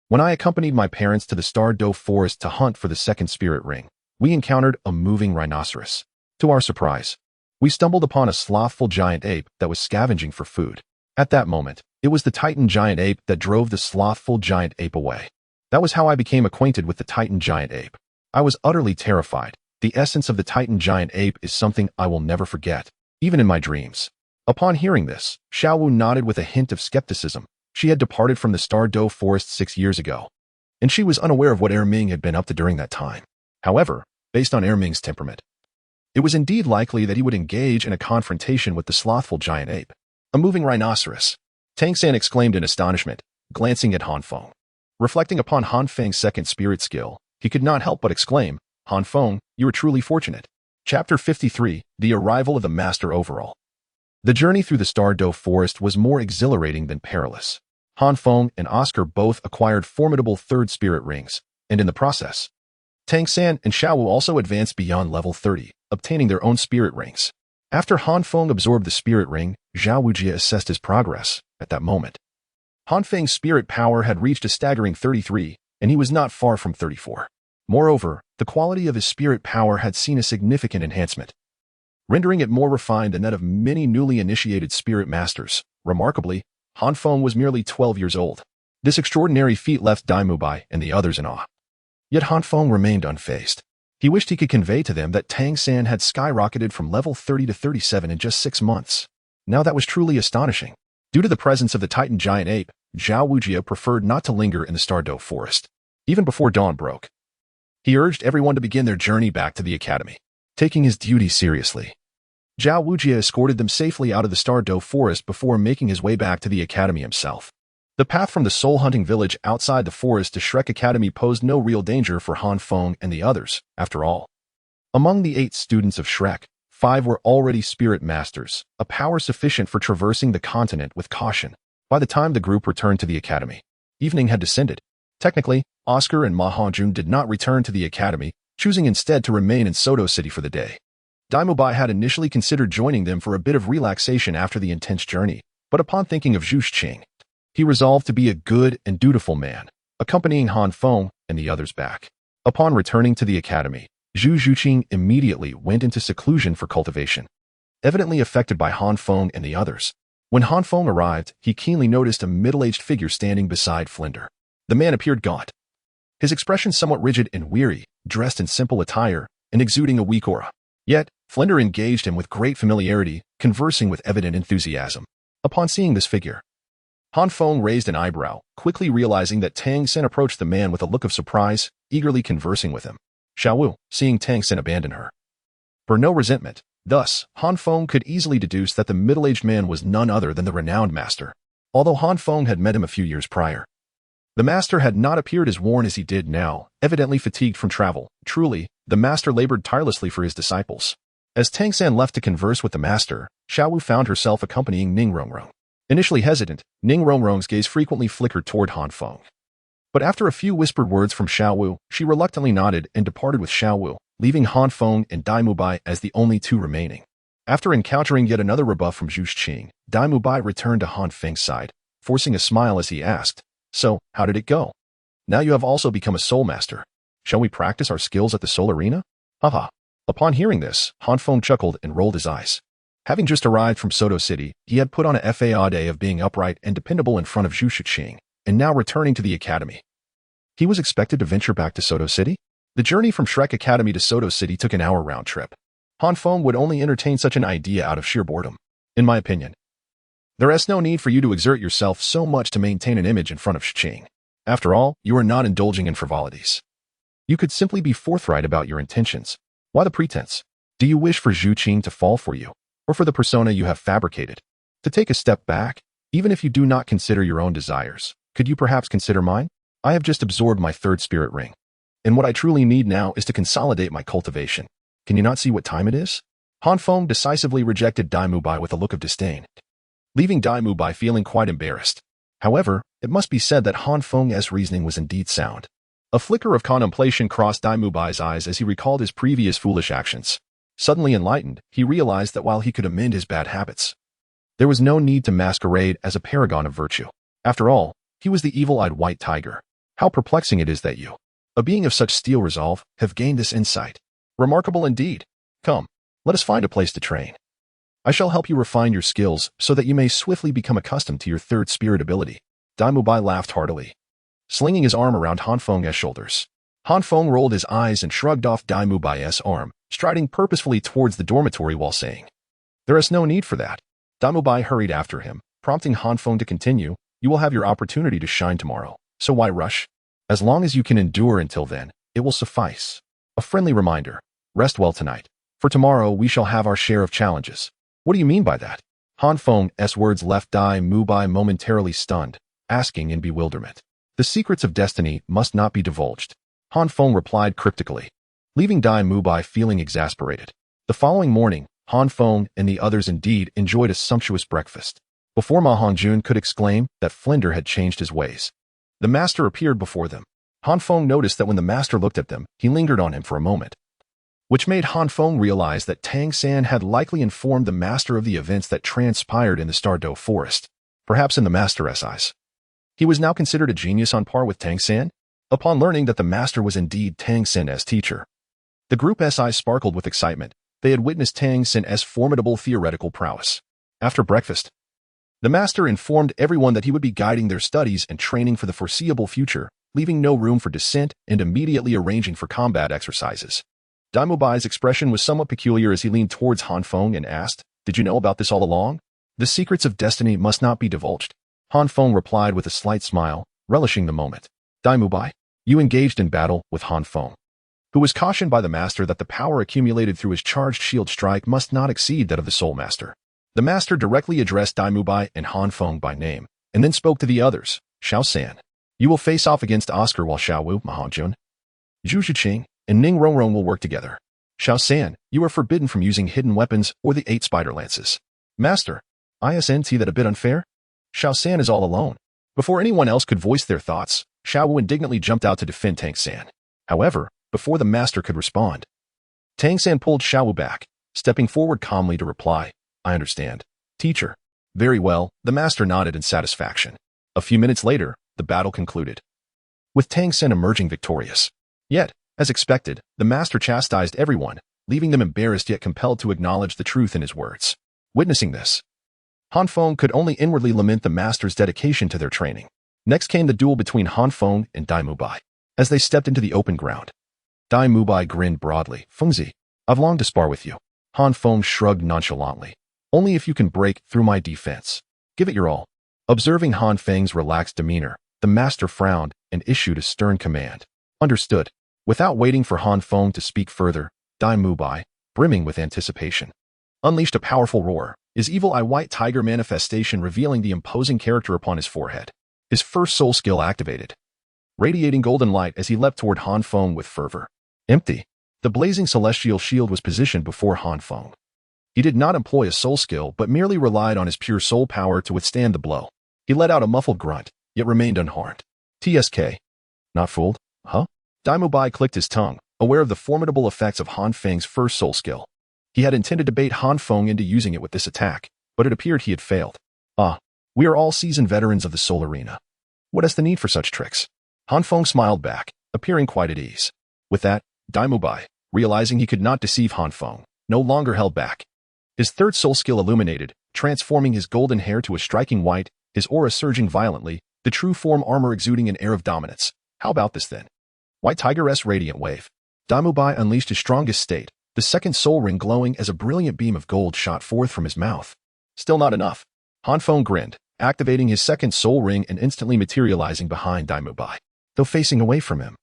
when I accompanied my parents to the Stardo forest to hunt for the 2nd spirit ring, we encountered a moving rhinoceros. To our surprise, we stumbled upon a slothful giant ape that was scavenging for food. At that moment, it was the Titan giant ape that drove the slothful giant ape away. That was how I became acquainted with the Titan giant ape. I was utterly terrified. The essence of the Titan giant ape is something I will never forget, even in my dreams. Upon hearing this, Xiao Wu nodded with a hint of skepticism. She had departed from the Stardo forest 6 years ago, and she was unaware of what Ming had been up to during that time. However, based on Ming's temperament, it was indeed likely that he would engage in a confrontation with the slothful giant ape. A moving rhinoceros, Tang San exclaimed in astonishment, glancing at Han Feng. Reflecting upon Han Feng's 2nd spirit skill, he could not help but exclaim, Han Feng, you are truly fortunate. Chapter 53, The Arrival of the Master Overall. The journey through the Stardo forest was more exhilarating than perilous. Han Feng and Oscar both acquired formidable 3rd spirit rings, and in the process, Tang San and Xiao Wu also advanced beyond level 30, obtaining their own spirit rings. After Han Feng absorbed the spirit ring, Zhao Wujie assessed his progress. At that moment, Han Feng's spirit power had reached a staggering 33, and he was not far from 34. Moreover, the quality of his spirit power had seen a significant enhancement, rendering it more refined than that of many newly initiated spirit masters. Remarkably, Han Feng was merely 12 years old. This extraordinary feat left Daimubai and the others in awe. Yet Han Feng remained unfazed. He wished he could convey to them that Tang San had skyrocketed from level 30 to 37 in just 6 months. Now that was truly astonishing. Due to the presence of the Titan giant ape, Zhao Wujie preferred not to linger in the Stardo forest. Even before dawn broke, he urged everyone to begin their journey back to the academy. Taking his duty seriously, Zhao Wujie escorted them safely out of the Stardo forest before making his way back to the academy himself. The path from the soul hunting village outside the forest to Shrek Academy posed no real danger for Han Feng and the others, after all. Among the 8 students of Shrek, 5 were already spirit masters, a power sufficient for traversing the continent with caution. By the time the group returned to the academy, evening had descended. Technically, Oscar and Ma Hongjun did not return to the academy, choosing instead to remain in Soto City for the day. Daimubai had initially considered joining them for a bit of relaxation after the intense journey, but upon thinking of Zhu Xing, he resolved to be a good and dutiful man, accompanying Han Feng and the others back. Upon returning to the academy, Zhu Zhuqing immediately went into seclusion for cultivation. Evidently affected by Han Feng and the others, when Han Feng arrived, he keenly noticed a middle-aged figure standing beside Flinder. The man appeared gaunt, his expression somewhat rigid and weary, dressed in simple attire and exuding a weak aura. Yet, Flinder engaged him with great familiarity, conversing with evident enthusiasm. Upon seeing this figure, Han Feng raised an eyebrow, quickly realizing that Tang Sen approached the man with a look of surprise, eagerly conversing with him. Xiao Wu, seeing Tang Sen abandon her, for no resentment. Thus, Han Feng could easily deduce that the middle-aged man was none other than the renowned master. Although Han Feng had met him a few years prior, the master had not appeared as worn as he did now, evidently fatigued from travel. Truly, the master labored tirelessly for his disciples. As Tang San left to converse with the master, Xiao Wu found herself accompanying Ning Rongrong. Initially hesitant, Ning Rongrong's gaze frequently flickered toward Han Feng. But after a few whispered words from Xiaowu, she reluctantly nodded and departed with Xiaowu, leaving Han Feng and Dai Mubai as the only two remaining. After encountering yet another rebuff from Zhu Qing, Dai Mubai returned to Han Feng's side, forcing a smile as he asked, "So, how did it go? Now you have also become a soul master. Shall we practice our skills at the soul arena?" Haha. Upon hearing this, Han Feng chuckled and rolled his eyes. Having just arrived from Soto City, he had put on a facade of being upright and dependable in front of Zhu Qing, and now returning to the academy. He was expected to venture back to Soto City? The journey from Shrek Academy to Soto City took an hour round trip. Han Feng would only entertain such an idea out of sheer boredom, in my opinion. There is no need for you to exert yourself so much to maintain an image in front of Qing. After all, you are not indulging in frivolities. You could simply be forthright about your intentions. Why the pretense? Do you wish for Zhu Qing to fall for you, or for the persona you have fabricated? To take a step back, even if you do not consider your own desires, could you perhaps consider mine? I have just absorbed my third spirit ring, and what I truly need now is to consolidate my cultivation. Can you not see what time it is? Han Feng decisively rejected Dai Mubai with a look of disdain, leaving Dai Mubai feeling quite embarrassed. However, it must be said that Han Feng's reasoning was indeed sound. A flicker of contemplation crossed Dai Mubai's eyes as he recalled his previous foolish actions. Suddenly enlightened, he realized that while he could amend his bad habits, there was no need to masquerade as a paragon of virtue. After all, he was the evil-eyed white tiger. How perplexing it is that you, a being of such steel resolve, have gained this insight. Remarkable indeed. Come, let us find a place to train. I shall help you refine your skills so that you may swiftly become accustomed to your third spirit ability. Dai Mubai laughed heartily, slinging his arm around Han Feng's shoulders. Han Feng rolled his eyes and shrugged off Dai Mubai's arm, striding purposefully towards the dormitory while saying, "There is no need for that." Dai Mubai hurried after him, prompting Han Feng to continue, "You will have your opportunity to shine tomorrow, so why rush? As long as you can endure until then, it will suffice. A friendly reminder, rest well tonight. For tomorrow we shall have our share of challenges." What do you mean by that? Han Feng's words left Dai Mubai momentarily stunned, asking in bewilderment. The secrets of destiny must not be divulged. Han Feng replied cryptically, leaving Dai Mubai feeling exasperated. The following morning, Han Feng and the others indeed enjoyed a sumptuous breakfast. Before Ma Hongjun could exclaim that Flinder had changed his ways, the master appeared before them. Han Feng noticed that when the master looked at them, he lingered on him for a moment, which made Han Feng realize that Tang San had likely informed the master of the events that transpired in the Stardo forest, perhaps in the master's eyes. He was now considered a genius on par with Tang San. Upon learning that the master was indeed Tang San's teacher, the group's eyes sparkled with excitement. They had witnessed Tang San's formidable theoretical prowess. After breakfast, the master informed everyone that he would be guiding their studies and training for the foreseeable future, leaving no room for dissent and immediately arranging for combat exercises. Dai Mubai's expression was somewhat peculiar as he leaned towards Han Feng and asked, "Did you know about this all along? The secrets of destiny must not be divulged." Han Feng replied with a slight smile, relishing the moment. "Dai Mubai, you engaged in battle with Han Feng, who was cautioned by the master that the power accumulated through his charged shield strike must not exceed that of the Soulmaster." The master directly addressed Dai Mubai and Han Feng by name, and then spoke to the others. "Xiao San, you will face off against Oscar while Xiaowu, Ma Hongjun, Zhu Qing, and Ning Rongrong will work together. Xiao San, you are forbidden from using hidden weapons or the 8 spider lances." "Master, isn't that a bit unfair? Xiao San is all alone." Before anyone else could voice their thoughts, Xiaowu indignantly jumped out to defend Tang San. However, before the master could respond, Tang San pulled Xiaowu back, stepping forward calmly to reply, "I understand, teacher." "Very well," the master nodded in satisfaction. A few minutes later, the battle concluded, with Tang San emerging victorious. Yet, as expected, the master chastised everyone, leaving them embarrassed yet compelled to acknowledge the truth in his words. Witnessing this, Han Feng could only inwardly lament the master's dedication to their training. Next came the duel between Han Feng and Dai Mubai. As they stepped into the open ground, Dai Mubai grinned broadly. "Fengzi, I've longed to spar with you." Han Feng shrugged nonchalantly. "Only if you can break through my defense. Give it your all." Observing Han Feng's relaxed demeanor, the master frowned and issued a stern command. "Understood." Without waiting for Han Feng to speak further, Dai Mubai, brimming with anticipation, unleashed a powerful roar, his evil-eye white tiger manifestation revealing the imposing character upon his forehead. His first soul skill activated, radiating golden light as he leapt toward Han Feng with fervor. Empty. The blazing celestial shield was positioned before Han Feng. He did not employ a soul skill but merely relied on his pure soul power to withstand the blow. He let out a muffled grunt, yet remained unharmed. "TSK. Not fooled? Huh? Dai Mubai clicked his tongue, aware of the formidable effects of Han Feng's first soul skill. He had intended to bait Han Feng into using it with this attack, but it appeared he had failed. We are all seasoned veterans of the soul arena. What is the need for such tricks? Han Feng smiled back, appearing quite at ease. With that, Dai Mubai, realizing he could not deceive Han Feng, no longer held back. His third soul skill illuminated, transforming his golden hair to a striking white, his aura surging violently, the true form armor exuding an air of dominance. How about this then? White Tiger-S Radiant Wave. Dai Mubai unleashed his strongest state, the second soul ring glowing as a brilliant beam of gold shot forth from his mouth. Still not enough. Han Feng grinned, activating his second soul ring and instantly materializing behind Dai Mubai, though facing away from him.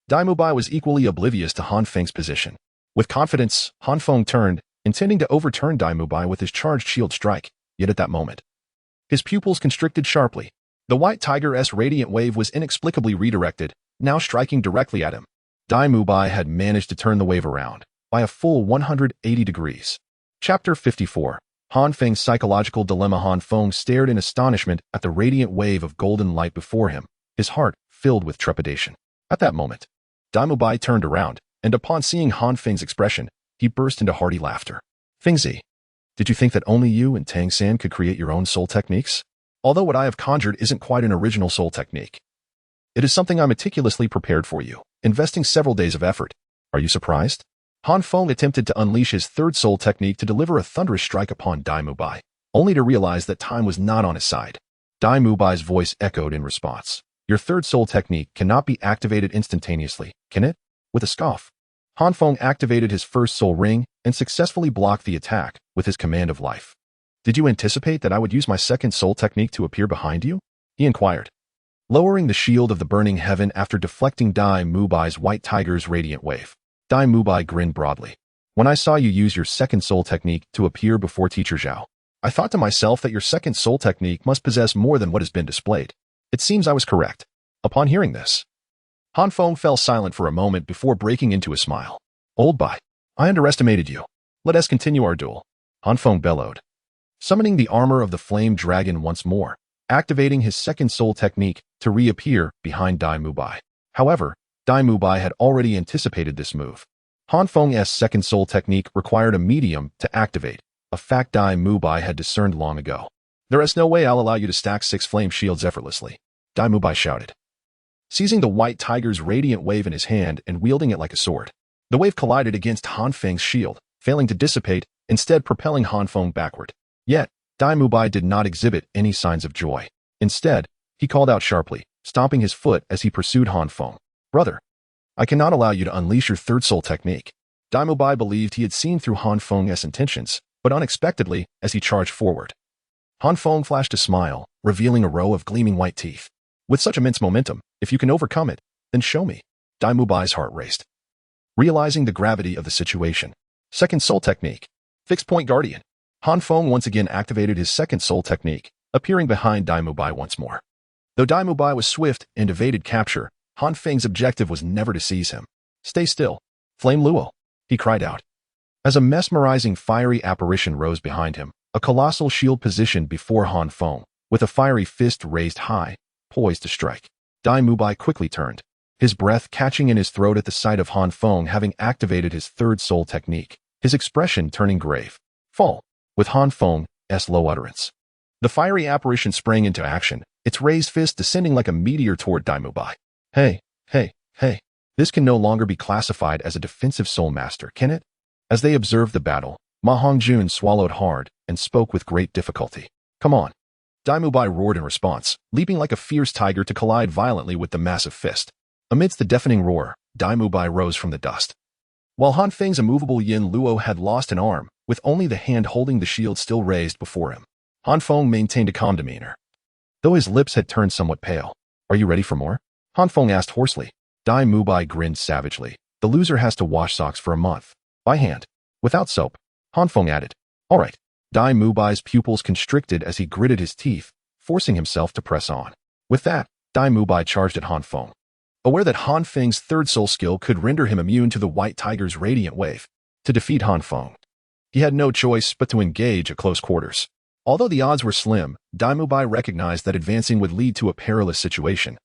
Dai Mubai was equally oblivious to Han Feng's position. With confidence, Han Feng turned, intending to overturn Dai Mubai with his charged shield strike, yet at that moment, his pupils constricted sharply. The White Tiger-S Radiant Wave was inexplicably redirected, now striking directly at him. Dai Mubai had managed to turn the wave around by a full 180 degrees. Chapter 54. Han Feng's Psychological Dilemma. Han Feng stared in astonishment at the radiant wave of golden light before him, his heart filled with trepidation. At that moment, Dai Mubai turned around, and upon seeing Han Feng's expression, he burst into hearty laughter. Fengzi, did you think that only you and Tang San could create your own soul techniques? Although what I have conjured isn't quite an original soul technique, it is something I meticulously prepared for you, investing several days of effort. Are you surprised? Han Feng attempted to unleash his third soul technique to deliver a thunderous strike upon Dai Mubai, only to realize that time was not on his side. Dai Mubai's voice echoed in response. Your third soul technique cannot be activated instantaneously, can it? With a scoff, Han Feng activated his first soul ring and successfully blocked the attack with his command of life. Did you anticipate that I would use my second soul technique to appear behind you? He inquired, lowering the shield of the burning heaven after deflecting Dai Mubai's White Tiger's radiant wave. Dai Mubai grinned broadly. When I saw you use your second soul technique to appear before Teacher Zhao, I thought to myself that your second soul technique must possess more than what has been displayed. It seems I was correct. Upon hearing this, Han Feng fell silent for a moment before breaking into a smile. Old Bai, I underestimated you. Let us continue our duel. Han Feng bellowed, summoning the armor of the flame dragon once more, activating his second soul technique to reappear behind Dai Mubai. However, Dai Mubai had already anticipated this move. Han Feng's second soul technique required a medium to activate, a fact Dai Mubai had discerned long ago. There is no way I'll allow you to stack 6 flame shields effortlessly, Dai Mubai shouted, seizing the White Tiger's radiant wave in his hand and wielding it like a sword. The wave collided against Han Feng's shield, failing to dissipate, instead propelling Han Feng backward. Yet, Dai Mubai did not exhibit any signs of joy. Instead, he called out sharply, stomping his foot as he pursued Han Feng. Brother, I cannot allow you to unleash your third soul technique. Dai Mubai believed he had seen through Han Feng's intentions, but unexpectedly, as he charged forward, Han Feng flashed a smile, revealing a row of gleaming white teeth. With such immense momentum, if you can overcome it, then show me. Dai Mubai's heart raced, realizing the gravity of the situation. Second soul technique. Fixed point guardian. Han Feng once again activated his second soul technique, appearing behind Dai Mubai once more. Though Dai Mubai was swift and evaded capture, Han Feng's objective was never to seize him. Stay still, Flame Luo, he cried out. As a mesmerizing fiery apparition rose behind him, a colossal shield positioned before Han Feng, with a fiery fist raised high, poised to strike. Dai Mubai quickly turned, his breath catching in his throat at the sight of Han Feng having activated his third soul technique, his expression turning grave. Fall, with Han Feng's low utterance. The fiery apparition sprang into action, its raised fist descending like a meteor toward Dai Mubai. Hey. This can no longer be classified as a defensive Soulmaster, can it? As they observed the battle, Ma Hongjun swallowed hard and spoke with great difficulty. Come on. Dai Mubai roared in response, leaping like a fierce tiger to collide violently with the massive fist. Amidst the deafening roar, Dai Mubai rose from the dust. While Han Feng's immovable Yin Luo had lost an arm, with only the hand holding the shield still raised before him, Han Feng maintained a calm demeanor, though his lips had turned somewhat pale. Are you ready for more? Han Feng asked hoarsely. Dai Mubai grinned savagely. The loser has to wash socks for a month. By hand. Without soap. Han Feng added. All right. Dai Mubai's pupils constricted as he gritted his teeth, forcing himself to press on. With that, Dai Mubai charged at Han Feng. Aware that Han Feng's third soul skill could render him immune to the White Tiger's radiant wave, to defeat Han Feng, he had no choice but to engage at close quarters. Although the odds were slim, Dai Mubai recognized that advancing would lead to a perilous situation.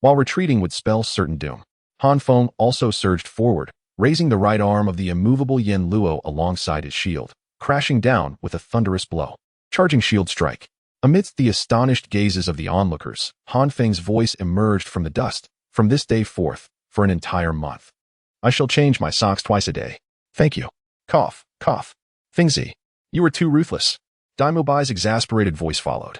while retreating would spell certain doom. Han Feng also surged forward, raising the right arm of the immovable Yin Luo alongside his shield, crashing down with a thunderous blow. Charging shield strike. Amidst the astonished gazes of the onlookers, Han Feng's voice emerged from the dust. From this day forth, for an entire month, I shall change my socks twice a day. Thank you. Cough, cough. Fengzi, you were too ruthless. Dai Mubai's exasperated voice followed,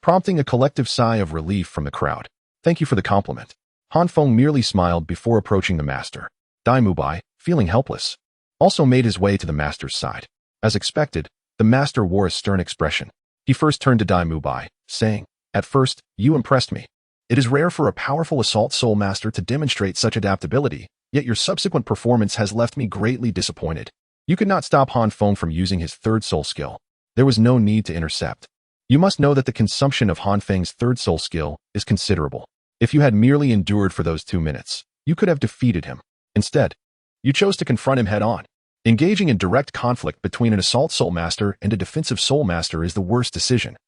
prompting a collective sigh of relief from the crowd. Thank you for the compliment. Han Feng merely smiled before approaching the master. Dai Mubai, feeling helpless, also made his way to the master's side. As expected, the master wore a stern expression. He first turned to Dai Mubai, saying, "At first, you impressed me. It is rare for a powerful assault soul master to demonstrate such adaptability, yet your subsequent performance has left me greatly disappointed. You could not stop Han Feng from using his third soul skill. There was no need to intercept. You must know that the consumption of Han Feng's third soul skill is considerable. If you had merely endured for those 2 minutes, you could have defeated him. Instead, you chose to confront him head-on. Engaging in direct conflict between an assault soul master and a defensive soul master is the worst decision,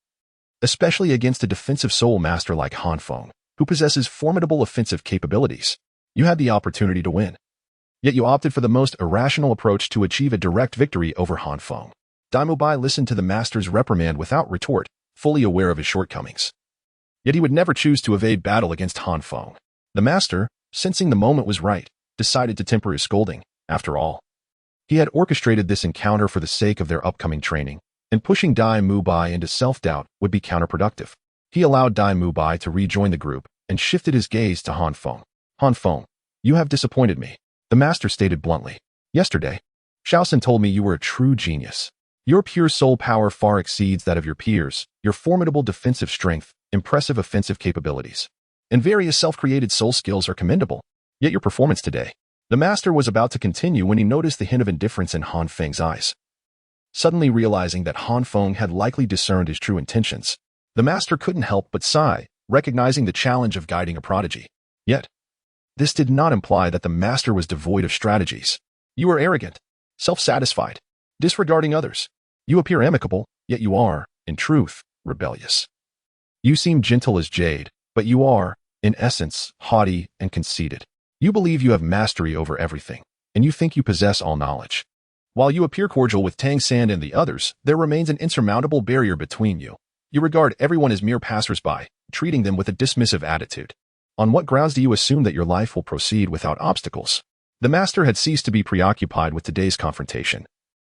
especially against a defensive soul master like Han Feng, who possesses formidable offensive capabilities. You had the opportunity to win, yet you opted for the most irrational approach to achieve a direct victory over Han Feng." Dai Mubai listened to the master's reprimand without retort, fully aware of his shortcomings. Yet he would never choose to evade battle against Han Feng. The master, sensing the moment was right, decided to temper his scolding. After all, he had orchestrated this encounter for the sake of their upcoming training, and pushing Dai Mubai into self-doubt would be counterproductive. He allowed Dai Mubai to rejoin the group and shifted his gaze to Han Feng. "Han Feng, you have disappointed me," the master stated bluntly. "Yesterday, Shaoxin told me you were a true genius. Your pure soul power far exceeds that of your peers, your formidable defensive strength, impressive offensive capabilities, and various self-created soul skills are commendable. Yet your performance today..." The master was about to continue when he noticed the hint of indifference in Han Feng's eyes. Suddenly realizing that Han Feng had likely discerned his true intentions, the master couldn't help but sigh, recognizing the challenge of guiding a prodigy. Yet, this did not imply that the master was devoid of strategies. "You are arrogant, self-satisfied, disregarding others. You appear amicable, yet you are, in truth, rebellious. You seem gentle as jade, but you are, in essence, haughty and conceited. You believe you have mastery over everything, and you think you possess all knowledge. While you appear cordial with Tang San and the others, there remains an insurmountable barrier between you. You regard everyone as mere passers-by, treating them with a dismissive attitude. On what grounds do you assume that your life will proceed without obstacles?" The master had ceased to be preoccupied with today's confrontation,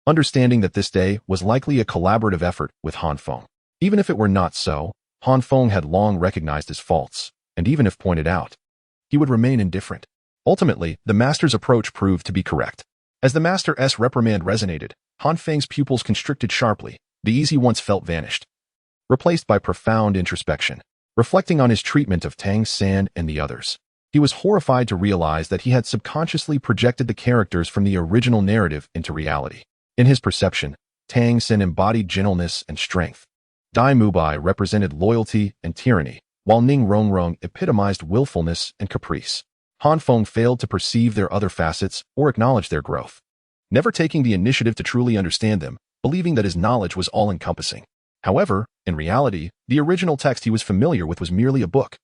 understanding that this day was likely a collaborative effort with Han Feng. Even if it were not so, Han Feng had long recognized his faults, and even if pointed out, he would remain indifferent. Ultimately, the master's approach proved to be correct. As the master's reprimand resonated, Han Feng's pupils constricted sharply. The ease he once felt vanished, replaced by profound introspection. Reflecting on his treatment of Tang San and the others, he was horrified to realize that he had subconsciously projected the characters from the original narrative into reality. In his perception, Tang San embodied gentleness and strength. Dai Mubai represented loyalty and tyranny, while Ning Rongrong epitomized willfulness and caprice. Han Feng failed to perceive their other facets or acknowledge their growth, never taking the initiative to truly understand them, believing that his knowledge was all-encompassing. However, in reality, the original text he was familiar with was merely a book,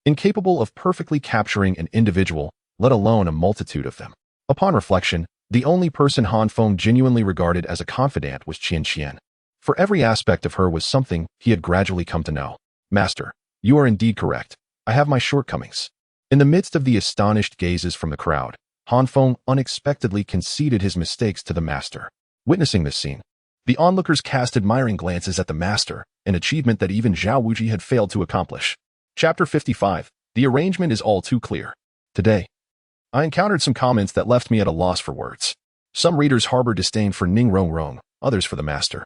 incapable of perfectly capturing an individual, let alone a multitude of them. Upon reflection, the only person Han Feng genuinely regarded as a confidant was Qian Qian. For every aspect of her was something he had gradually come to know. "Master, you are indeed correct. I have my shortcomings." In the midst of the astonished gazes from the crowd, Han Feng unexpectedly conceded his mistakes to the master. Witnessing this scene, the onlookers cast admiring glances at the master, an achievement that even Zhao Wuji had failed to accomplish. Chapter 55. The arrangement is all too clear. Today, I encountered some comments that left me at a loss for words. Some readers harbor disdain for Ning Rongrong, others for the master,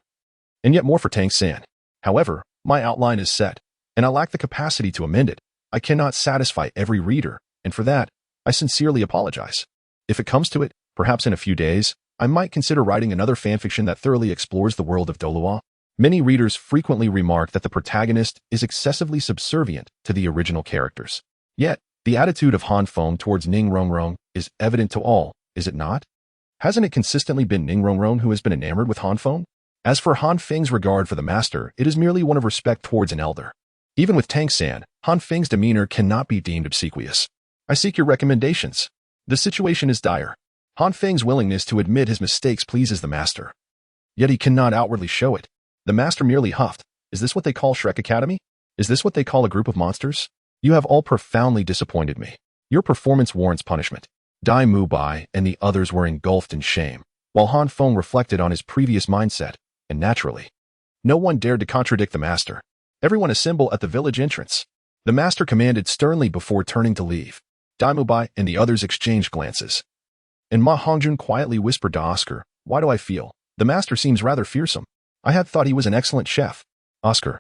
and yet more for Tang San. However, my outline is set, and I lack the capacity to amend it. I cannot satisfy every reader, and for that, I sincerely apologize. If it comes to it, perhaps in a few days, I might consider writing another fanfiction that thoroughly explores the world of Douluo. Many readers frequently remark that the protagonist is excessively subservient to the original characters. Yet, the attitude of Han Feng towards Ning Rongrong is evident to all, is it not? Hasn't it consistently been Ning Rongrong who has been enamored with Han Feng? As for Han Feng's regard for the master, it is merely one of respect towards an elder. Even with Tang-san, Han Feng's demeanor cannot be deemed obsequious. I seek your recommendations. The situation is dire. Han Feng's willingness to admit his mistakes pleases the master. Yet he cannot outwardly show it. The master merely huffed. Is this what they call Shrek Academy? Is this what they call a group of monsters? You have all profoundly disappointed me. Your performance warrants punishment. Dai Mubai and the others were engulfed in shame, while Han Feng reflected on his previous mindset, and naturally, no one dared to contradict the master. Everyone assemble at the village entrance. The master commanded sternly before turning to leave. Dai Mubai and the others exchanged glances. And Ma Hongjun quietly whispered to Oscar, why do I feel? The master seems rather fearsome. I had thought he was an excellent chef. Oscar,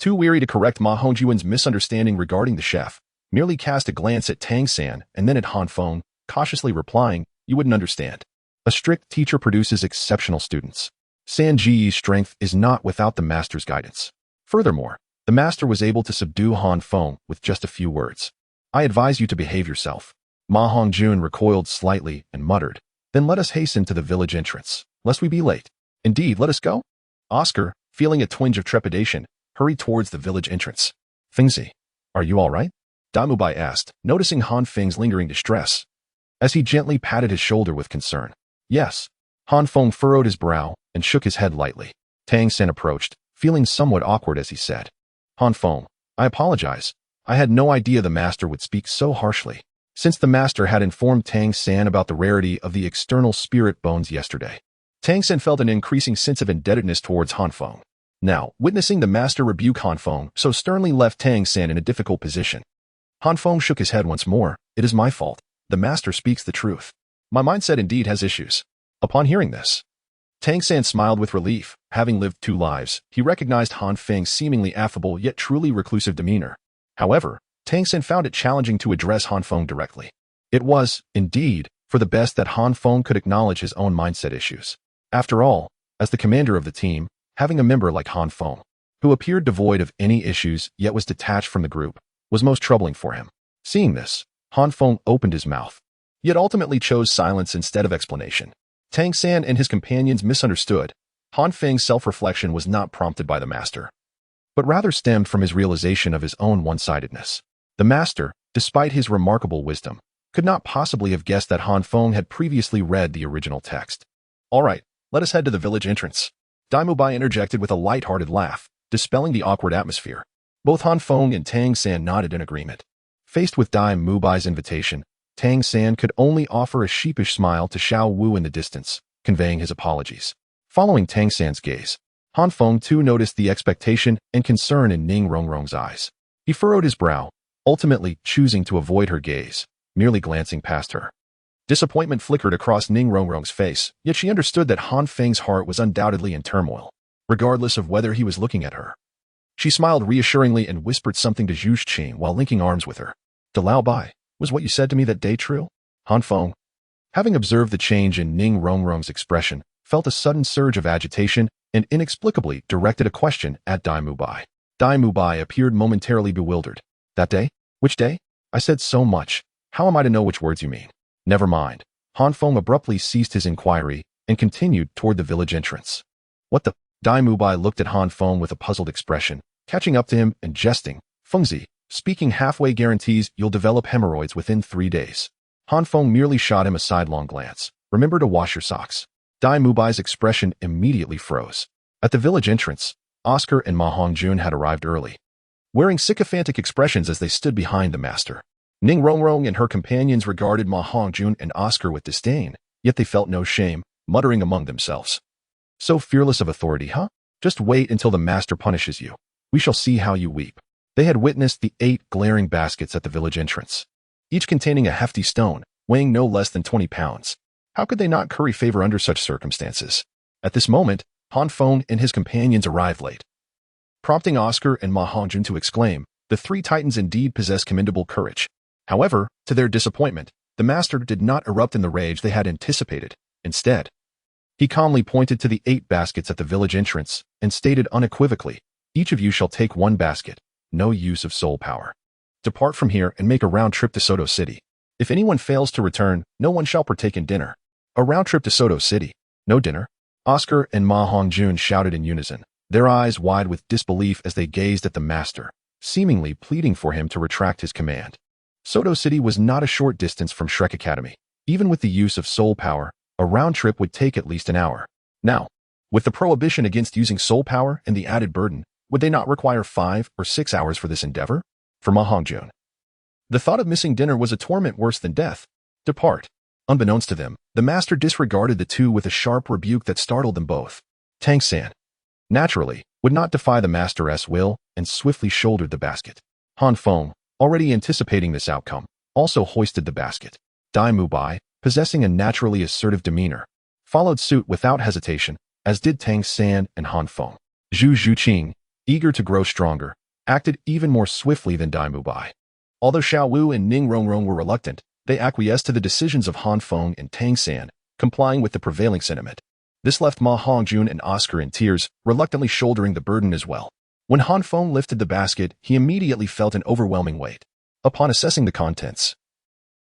too weary to correct Ma Hongjun's misunderstanding regarding the chef, merely cast a glance at Tang-san and then at Han Feng, cautiously replying, you wouldn't understand. A strict teacher produces exceptional students. San Ji's strength is not without the master's guidance. Furthermore, the master was able to subdue Han Feng with just a few words. I advise you to behave yourself. Ma Hongjun recoiled slightly and muttered, then let us hasten to the village entrance, lest we be late. Indeed, let us go. Oscar, feeling a twinge of trepidation, hurried towards the village entrance. Fengzi, are you all right? Damubai asked, noticing Han Feng's lingering distress, as he gently patted his shoulder with concern. Yes. Han Feng furrowed his brow and shook his head lightly. Tang-san approached, feeling somewhat awkward as he said, Han Feng, I apologize. I had no idea the master would speak so harshly, since the master had informed Tang-san about the rarity of the external spirit bones yesterday. Tang-san felt an increasing sense of indebtedness towards Han Feng. Now, witnessing the master rebuke Han Feng so sternly left Tang-san in a difficult position. Han Feng shook his head once more. It is my fault. The master speaks the truth. My mindset indeed has issues. Upon hearing this, Tang-san smiled with relief. Having lived 2 lives, he recognized Han Feng's seemingly affable yet truly reclusive demeanor. However, Tang-san found it challenging to address Han Feng directly. It was, indeed, for the best that Han Feng could acknowledge his own mindset issues. After all, as the commander of the team, having a member like Han Feng, who appeared devoid of any issues yet was detached from the group, was most troubling for him. Seeing this, Han Feng opened his mouth, yet ultimately chose silence instead of explanation. Tang-san and his companions misunderstood. Han Feng's self-reflection was not prompted by the master, but rather stemmed from his realization of his own one-sidedness. The master, despite his remarkable wisdom, could not possibly have guessed that Han Feng had previously read the original text. All right, let us head to the village entrance. Daimubai interjected with a light-hearted laugh, dispelling the awkward atmosphere. Both Han Feng and Tang-san nodded in agreement. Faced with Dai Mubai's invitation, Tang-san could only offer a sheepish smile to Xiao Wu in the distance, conveying his apologies. Following Tang-san's gaze, Han Feng too noticed the expectation and concern in Ning Rongrong's eyes. He furrowed his brow, ultimately choosing to avoid her gaze, merely glancing past her. Disappointment flickered across Ning Rongrong's face, yet she understood that Han Feng's heart was undoubtedly in turmoil, regardless of whether he was looking at her. She smiled reassuringly and whispered something to Zhu Qing while linking arms with her. Douluo Bai, was what you said to me that day true? Han Feng, having observed the change in Ning Rongrong's expression, felt a sudden surge of agitation and inexplicably directed a question at Dai Mubai. Dai Mubai appeared momentarily bewildered. That day? Which day? I said so much. How am I to know which words you mean? Never mind. Han Feng abruptly ceased his inquiry and continued toward the village entrance. What the? Dai Mubai looked at Han Feng with a puzzled expression, catching up to him and jesting. Fengzi, speaking halfway guarantees you'll develop hemorrhoids within 3 days. Han Feng merely shot him a sidelong glance. Remember to wash your socks. Dai Mubai's expression immediately froze. At the village entrance, Oscar and Ma Hongjun had arrived early, wearing sycophantic expressions as they stood behind the master. Ning Rongrong and her companions regarded Ma Hongjun and Oscar with disdain, yet they felt no shame, muttering among themselves. So fearless of authority, huh? Just wait until the master punishes you. We shall see how you weep. They had witnessed the 8 glaring baskets at the village entrance, each containing a hefty stone, weighing no less than 20 pounds. How could they not curry favor under such circumstances? At this moment, Han Feng and his companions arrived late, prompting Oscar and Ma Hongjun to exclaim, the 3 titans indeed possess commendable courage. However, to their disappointment, the master did not erupt in the rage they had anticipated. Instead, he calmly pointed to the 8 baskets at the village entrance and stated unequivocally, each of you shall take 1 basket. No use of soul power. Depart from here and make a round trip to Soto City. If anyone fails to return, no one shall partake in dinner. A round trip to Soto City. No dinner? Oscar and Ma Hongjun shouted in unison, their eyes wide with disbelief as they gazed at the master, seemingly pleading for him to retract his command. Soto City was not a short distance from Shrek Academy. Even with the use of soul power, a round trip would take at least an hour. Now, with the prohibition against using soul power and the added burden, would they not require 5 or 6 hours for this endeavor? For Ma Hongjun, the thought of missing dinner was a torment worse than death. Depart. Unbeknownst to them, the master disregarded the two with a sharp rebuke that startled them both. Tang San, naturally, would not defy the master's will and swiftly shouldered the basket. Han Feng, already anticipating this outcome, also hoisted the basket. Dai Mubai, possessing a naturally assertive demeanor, followed suit without hesitation, as did Tang San and Han Feng. Zhu Zhuqing, eager to grow stronger, acted even more swiftly than Dai Mubai. Although Xiao Wu and Ning Rongrong were reluctant, they acquiesced to the decisions of Han Feng and Tang San, complying with the prevailing sentiment. This left Ma Hongjun and Oscar in tears, reluctantly shouldering the burden as well. When Han Feng lifted the basket, he immediately felt an overwhelming weight. Upon assessing the contents,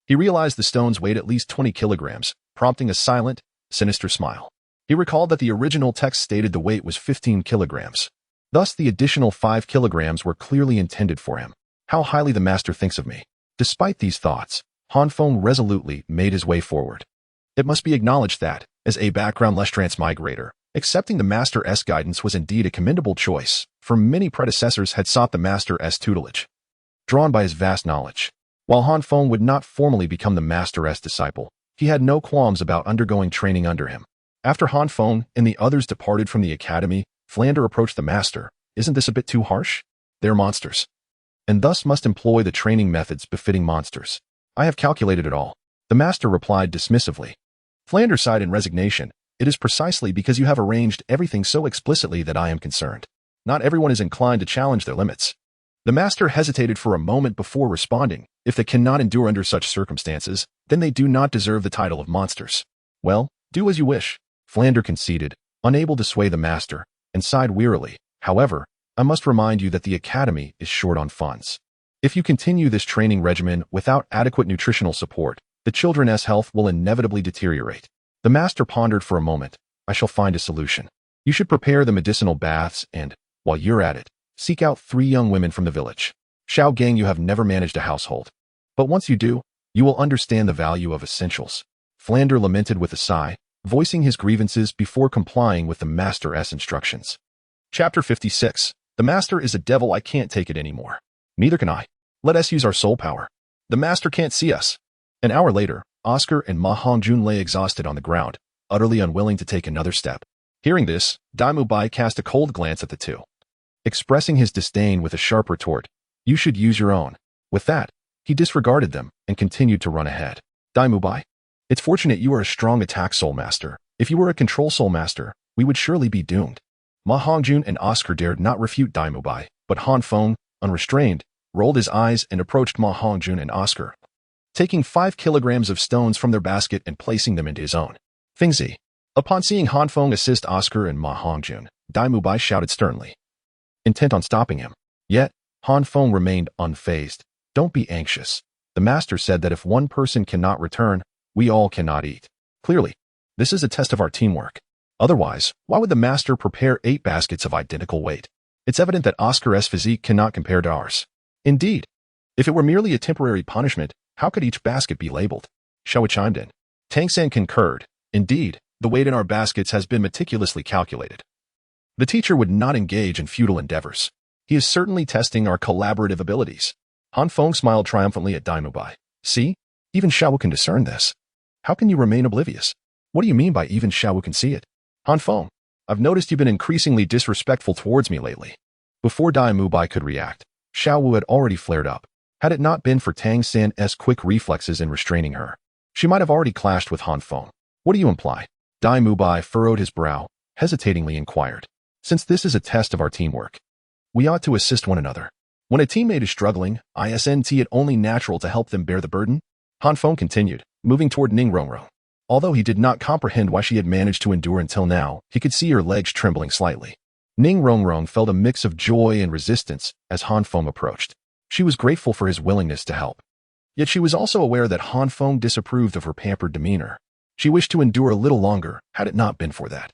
he realized the stones weighed at least 20 kilograms, prompting a silent, sinister smile. He recalled that the original text stated the weight was 15 kilograms. Thus, the additional 5 kilograms were clearly intended for him. How highly the master thinks of me. Despite these thoughts, Han Feng resolutely made his way forward. It must be acknowledged that, as a background-less transmigrator, accepting the master's guidance was indeed a commendable choice, for many predecessors had sought the master's tutelage. Drawn by his vast knowledge, while Han Feng would not formally become the master's disciple, he had no qualms about undergoing training under him. After Han Feng and the others departed from the academy, Flander approached the master. Isn't this a bit too harsh? They're monsters, and thus must employ the training methods befitting monsters. I have calculated it all. The master replied dismissively. Flander sighed in resignation. It is precisely because you have arranged everything so explicitly that I am concerned. Not everyone is inclined to challenge their limits. The master hesitated for a moment before responding. If they cannot endure under such circumstances, then they do not deserve the title of monsters. Well, do as you wish. Flander conceded, unable to sway the master, and sighed wearily. However, I must remind you that the academy is short on funds. If you continue this training regimen without adequate nutritional support, the children's health will inevitably deteriorate. The master pondered for a moment. I shall find a solution. You should prepare the medicinal baths and, while you're at it, seek out 3 young women from the village. Xiao Gang, you have never managed a household. But once you do, you will understand the value of essentials. Flander lamented with a sigh, voicing his grievances before complying with the master's instructions. Chapter 56. The master is a devil. I can't take it anymore. Neither can I. Let us use our soul power. The master can't see us. An hour later, Oscar and Ma Hongjun lay exhausted on the ground, utterly unwilling to take another step. Hearing this, Dai Mubai cast a cold glance at the two, expressing his disdain with a sharp retort. You should use your own. With that, he disregarded them and continued to run ahead. Dai Mubai, it's fortunate you are a strong attack soul master. If you were a control soul master, we would surely be doomed. Ma Hongjun and Oscar dared not refute Dai Mubai, but Han Feng, unrestrained, rolled his eyes and approached Ma Hongjun and Oscar, taking 5 kilograms of stones from their basket and placing them into his own. Fengzi. Upon seeing Han Feng assist Oscar and Ma Hongjun, Dai Mubai shouted sternly, intent on stopping him. Yet, Han Feng remained unfazed. Don't be anxious. The master said that if one person cannot return, we all cannot eat. Clearly, this is a test of our teamwork. Otherwise, why would the master prepare 8 baskets of identical weight? It's evident that Oscar's physique cannot compare to ours. Indeed, if it were merely a temporary punishment, how could each basket be labeled? Xiao chimed in. Tang San concurred. Indeed, the weight in our baskets has been meticulously calculated. The teacher would not engage in futile endeavors. He is certainly testing our collaborative abilities. Han Feng smiled triumphantly at Dai Mubai. See? Even Xiao can discern this. How can you remain oblivious? What do you mean by even Xiao can see it? Han Feng, I've noticed you've been increasingly disrespectful towards me lately. Before Dai Mubai could react, Xiao Wu had already flared up. Had it not been for Tang San's quick reflexes in restraining her, she might have already clashed with Han Feng. What do you imply? Dai Mubai furrowed his brow, hesitatingly inquired. Since this is a test of our teamwork, we ought to assist one another. When a teammate is struggling, isn't it only natural to help them bear the burden? Han Feng continued, moving toward Ning Rongrong. Although he did not comprehend why she had managed to endure until now, he could see her legs trembling slightly. Ning Rongrong felt a mix of joy and resistance as Han Feng approached. She was grateful for his willingness to help. Yet she was also aware that Han Feng disapproved of her pampered demeanor. She wished to endure a little longer, had it not been for that.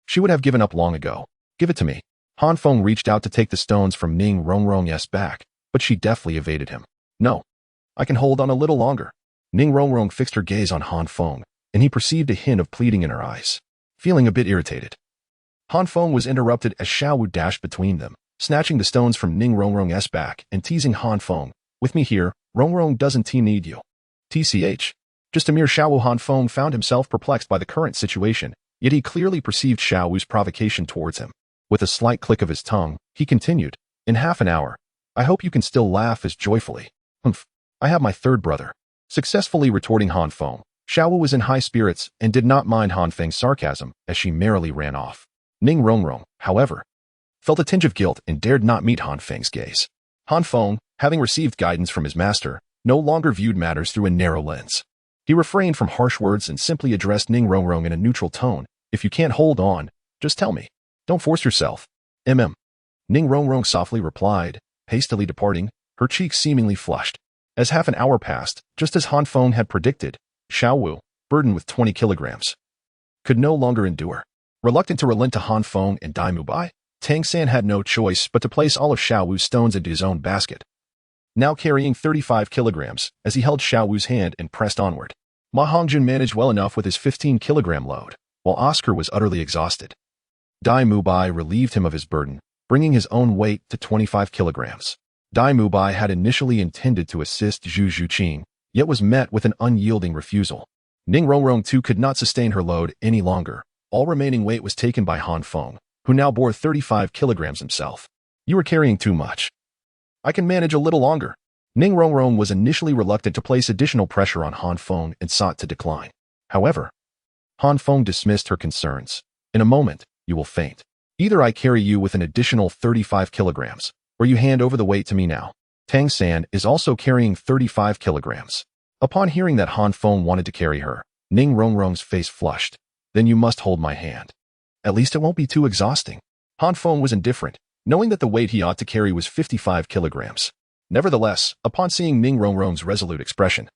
She would have given up long ago. Give it to me. Han Feng reached out to take the stones from Ning Rongrong's back, but she deftly evaded him. No. I can hold on a little longer. Ning Rongrong fixed her gaze on Han Feng, and he perceived a hint of pleading in her eyes. Feeling a bit irritated, Han Feng was interrupted as Xiao Wu dashed between them, snatching the stones from Ning Rongrong's back and teasing Han Feng. With me here, Rongrong doesn't need you. TCH. Just a mere Xiao Wu. Han Feng found himself perplexed by the current situation, yet he clearly perceived Xiao Wu's provocation towards him. With a slight click of his tongue, he continued, in half an hour. I hope you can still laugh as joyfully. Humph. I have my third brother. Successfully retorting Han Feng, Xiao Wu was in high spirits and did not mind Han Feng's sarcasm as she merrily ran off. Ning Rongrong, however, felt a tinge of guilt and dared not meet Han Feng's gaze. Han Feng, having received guidance from his master, no longer viewed matters through a narrow lens. He refrained from harsh words and simply addressed Ning Rongrong in a neutral tone. If you can't hold on, just tell me. Don't force yourself. Ning Rongrong softly replied, hastily departing, her cheeks seemingly flushed. As half an hour passed, just as Han Feng had predicted, Xiao Wu, burdened with 20 kilograms, could no longer endure. Reluctant to relent to Han Feng and Dai Mubai, Tang San had no choice but to place all of Xiao Wu's stones into his own basket, now carrying 35 kilograms, as he held Xiao Wu's hand and pressed onward. Ma Hongjun managed well enough with his 15-kilogram load, while Oscar was utterly exhausted. Dai Mubai relieved him of his burden, bringing his own weight to 25 kilograms. Dai Mubai had initially intended to assist Zhu Zhuqing, yet was met with an unyielding refusal. Ning Rongrong too could not sustain her load any longer. All remaining weight was taken by Han Feng, who now bore 35 kilograms himself. You are carrying too much. I can manage a little longer. Ning Rongrong was initially reluctant to place additional pressure on Han Feng and sought to decline. However, Han Feng dismissed her concerns. In a moment, you will faint. Either I carry you with an additional 35 kilograms, or you hand over the weight to me now. Tang San is also carrying 35 kilograms. Upon hearing that Han Feng wanted to carry her, Ning Rongrong's face flushed. Then you must hold my hand. At least it won't be too exhausting. Han Feng was indifferent, knowing that the weight he ought to carry was 55 kilograms. Nevertheless, upon seeing Ning Rongrong's resolute expression,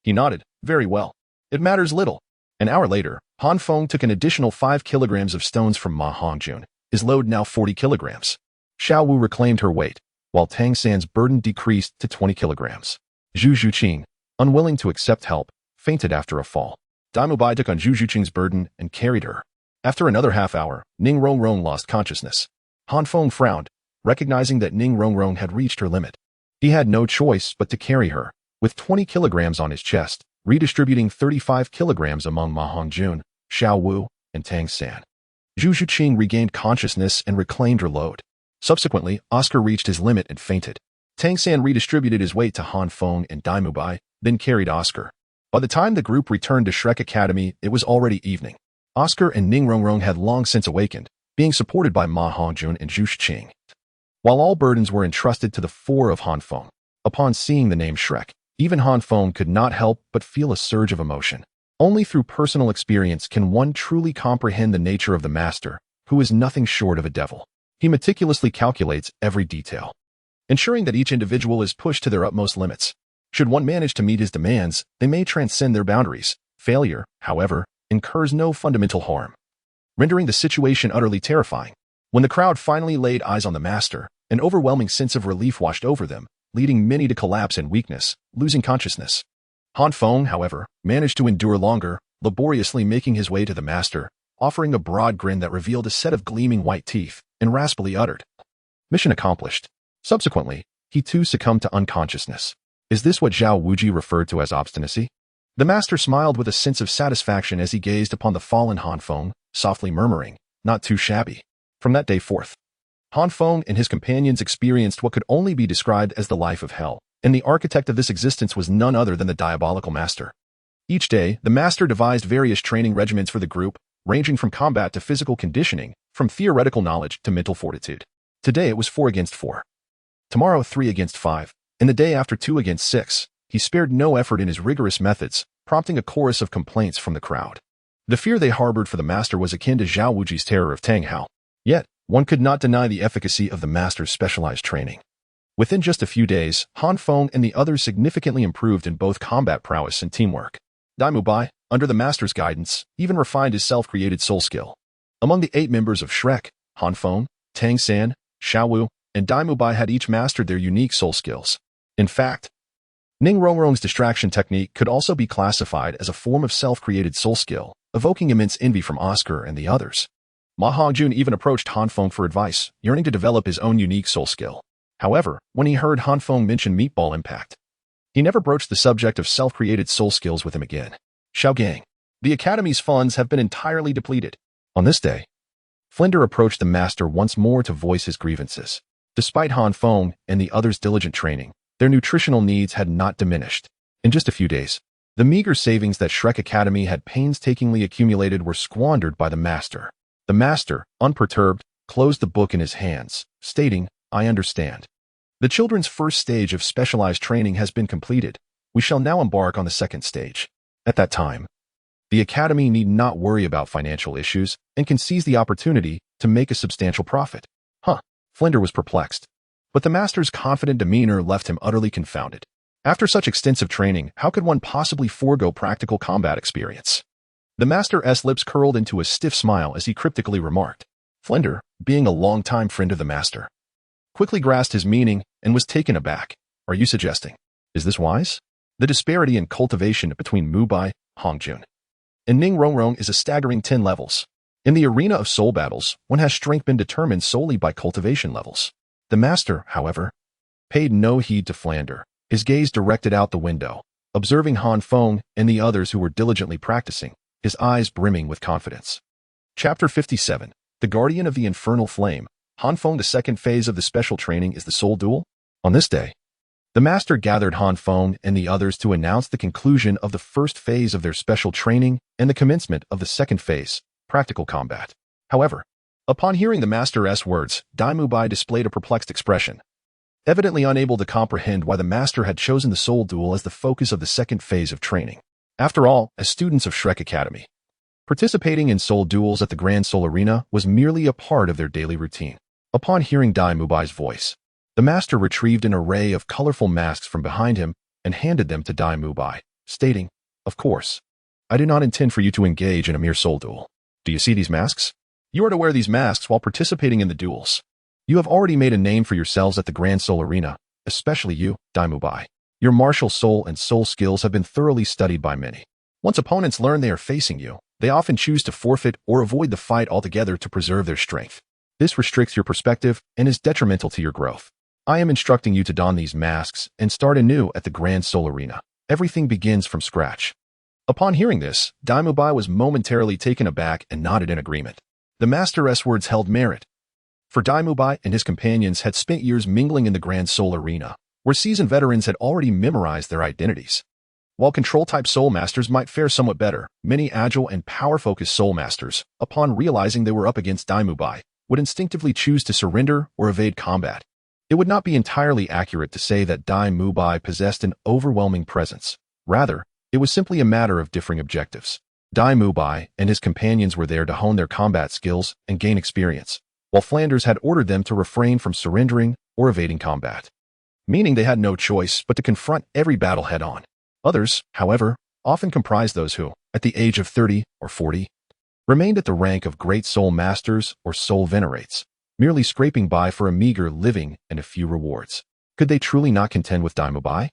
he nodded. Very well. It matters little. An hour later, Han Feng took an additional 5 kilograms of stones from Ma Hongjun, his load now 40 kilograms. Xiao Wu reclaimed her weight, while Tang San's burden decreased to 20 kilograms. Zhu Zhuqing, unwilling to accept help, fainted after a fall. Dai Mubai took on Zhu Zhuqing's burden and carried her. After another half hour, Ning Rongrong lost consciousness. Han Feng frowned, recognizing that Ning Rongrong had reached her limit. He had no choice but to carry her, with 20 kilograms on his chest, redistributing 35 kilograms among Ma Hongjun, Xiao Wu, and Tang San. Zhu Zhuqing regained consciousness and reclaimed her load. Subsequently, Oscar reached his limit and fainted. Tang San redistributed his weight to Han Feng and Dai Mubai, then carried Oscar. By the time the group returned to Shrek Academy, it was already evening. Oscar and Ning Rongrong had long since awakened, being supported by Ma Hongjun and Zhu Zhuqing. While all burdens were entrusted to the four of Han Feng, upon seeing the name Shrek, even Han Feng could not help but feel a surge of emotion. Only through personal experience can one truly comprehend the nature of the master, who is nothing short of a devil. He meticulously calculates every detail, ensuring that each individual is pushed to their utmost limits. Should one manage to meet his demands, they may transcend their boundaries. Failure, however, incurs no fundamental harm, rendering the situation utterly terrifying. When the crowd finally laid eyes on the master, an overwhelming sense of relief washed over them, leading many to collapse in weakness, losing consciousness. Han Feng, however, managed to endure longer, laboriously making his way to the master, offering a broad grin that revealed a set of gleaming white teeth, and raspily uttered, "Mission accomplished." Subsequently, he too succumbed to unconsciousness. Is this what Zhao Wuji referred to as obstinacy? The master smiled with a sense of satisfaction as he gazed upon the fallen Han Feng, softly murmuring, "Not too shabby." From that day forth, Han Feng and his companions experienced what could only be described as the life of hell, and the architect of this existence was none other than the diabolical master. Each day, the master devised various training regimens for the group, ranging from combat to physical conditioning, from theoretical knowledge to mental fortitude. Today it was 4 against 4. Tomorrow 3 against 5, and the day after 2 against 6. He spared no effort in his rigorous methods, prompting a chorus of complaints from the crowd. The fear they harbored for the master was akin to Zhao Wuji's terror of Tang Hao. Yet, one could not deny the efficacy of the master's specialized training. Within just a few days, Han Feng and the others significantly improved in both combat prowess and teamwork. Dai Mubai, under the master's guidance, even refined his self-created soul skill. Among the 8 members of Shrek, Han Feng, Tang San, Xiaowu, and Dai Mubai had each mastered their unique soul skills. In fact, Ning Rongrong's distraction technique could also be classified as a form of self-created soul skill, evoking immense envy from Oscar and the others. Ma Hongjun even approached Han Feng for advice, yearning to develop his own unique soul skill. However, when he heard Han Feng mention Meatball Impact, he never broached the subject of self-created soul skills with him again. Xiaogang, the Academy's funds have been entirely depleted. On this day, Flinder approached the master once more to voice his grievances. Despite Han Feng and the others' diligent training, their nutritional needs had not diminished. In just a few days, the meager savings that Shrek Academy had painstakingly accumulated were squandered by the master. The master, unperturbed, closed the book in his hands, stating, "I understand. The children's first stage of specialized training has been completed. We shall now embark on the second stage." At that time, the Academy need not worry about financial issues and can seize the opportunity to make a substantial profit. Flinder was perplexed, but the master's confident demeanor left him utterly confounded. After such extensive training, how could one possibly forego practical combat experience? The master's lips curled into a stiff smile as he cryptically remarked. Flinder, being a longtime friend of the master, quickly grasped his meaning and was taken aback. Are you suggesting? Is this wise? The disparity in cultivation between Mubai, Hongjun, and Ning Rongrong is a staggering 10 levels. In the arena of soul battles, one has strength been determined solely by cultivation levels. The master, however, paid no heed to Flander, his gaze directed out the window, observing Han Feng and the others who were diligently practicing, his eyes brimming with confidence. Chapter 57. The Guardian of the Infernal Flame. Han Feng. The second phase of the special training is the Soul Duel. On this day, the master gathered Han Feng and the others to announce the conclusion of the first phase of their special training and the commencement of the second phase, practical combat. However, upon hearing the master's words, Dai Mubai displayed a perplexed expression, evidently unable to comprehend why the master had chosen the Soul Duel as the focus of the second phase of training. After all, as students of Shrek Academy, participating in soul duels at the Grand Soul Arena was merely a part of their daily routine. Upon hearing Dai Mubai's voice, the master retrieved an array of colorful masks from behind him and handed them to Dai Mubai, stating, "Of course, I do not intend for you to engage in a mere soul duel. Do you see these masks? You are to wear these masks while participating in the duels. You have already made a name for yourselves at the Grand Soul Arena, especially you, Dai Mubai. Your martial soul and soul skills have been thoroughly studied by many. Once opponents learn they are facing you, they often choose to forfeit or avoid the fight altogether to preserve their strength. This restricts your perspective and is detrimental to your growth. I am instructing you to don these masks and start anew at the Grand Soul Arena. Everything begins from scratch." Upon hearing this, Dai Mubai was momentarily taken aback and nodded in agreement. The master's words held merit, for Dai Mubai and his companions had spent years mingling in the Grand Soul Arena, where seasoned veterans had already memorized their identities. While control-type soul masters might fare somewhat better, many agile and power-focused soul masters, upon realizing they were up against Dai Mubai, would instinctively choose to surrender or evade combat. It would not be entirely accurate to say that Dai Mubai possessed an overwhelming presence. Rather, it was simply a matter of differing objectives. Dai Mubai and his companions were there to hone their combat skills and gain experience, while Flanders had ordered them to refrain from surrendering or evading combat, meaning they had no choice but to confront every battle head-on. Others, however, often comprised those who, at the age of 30 or 40, remained at the rank of great soul masters or soul venerates, merely scraping by for a meager living and a few rewards. Could they truly not contend with Dai Mubai?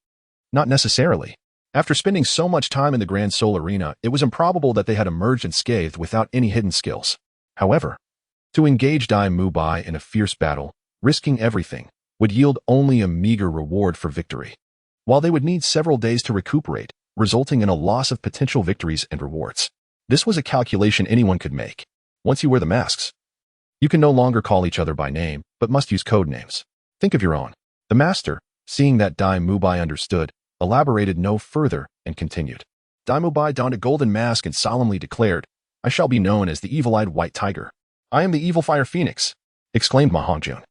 Not necessarily. After spending so much time in the Grand Soul Arena, it was improbable that they had emerged unscathed without any hidden skills. However, to engage Dai Mubai in a fierce battle, risking everything, would yield only a meager reward for victory, while they would need several days to recuperate, resulting in a loss of potential victories and rewards. This was a calculation anyone could make. Once you wear the masks, you can no longer call each other by name, but must use code names. Think of your own. The master, seeing that Dai Mubai understood, elaborated no further and continued. Dai Mubai donned a golden mask and solemnly declared, "I shall be known as the evil-eyed white tiger. I am the evil fire phoenix," exclaimed Ma Hongjun,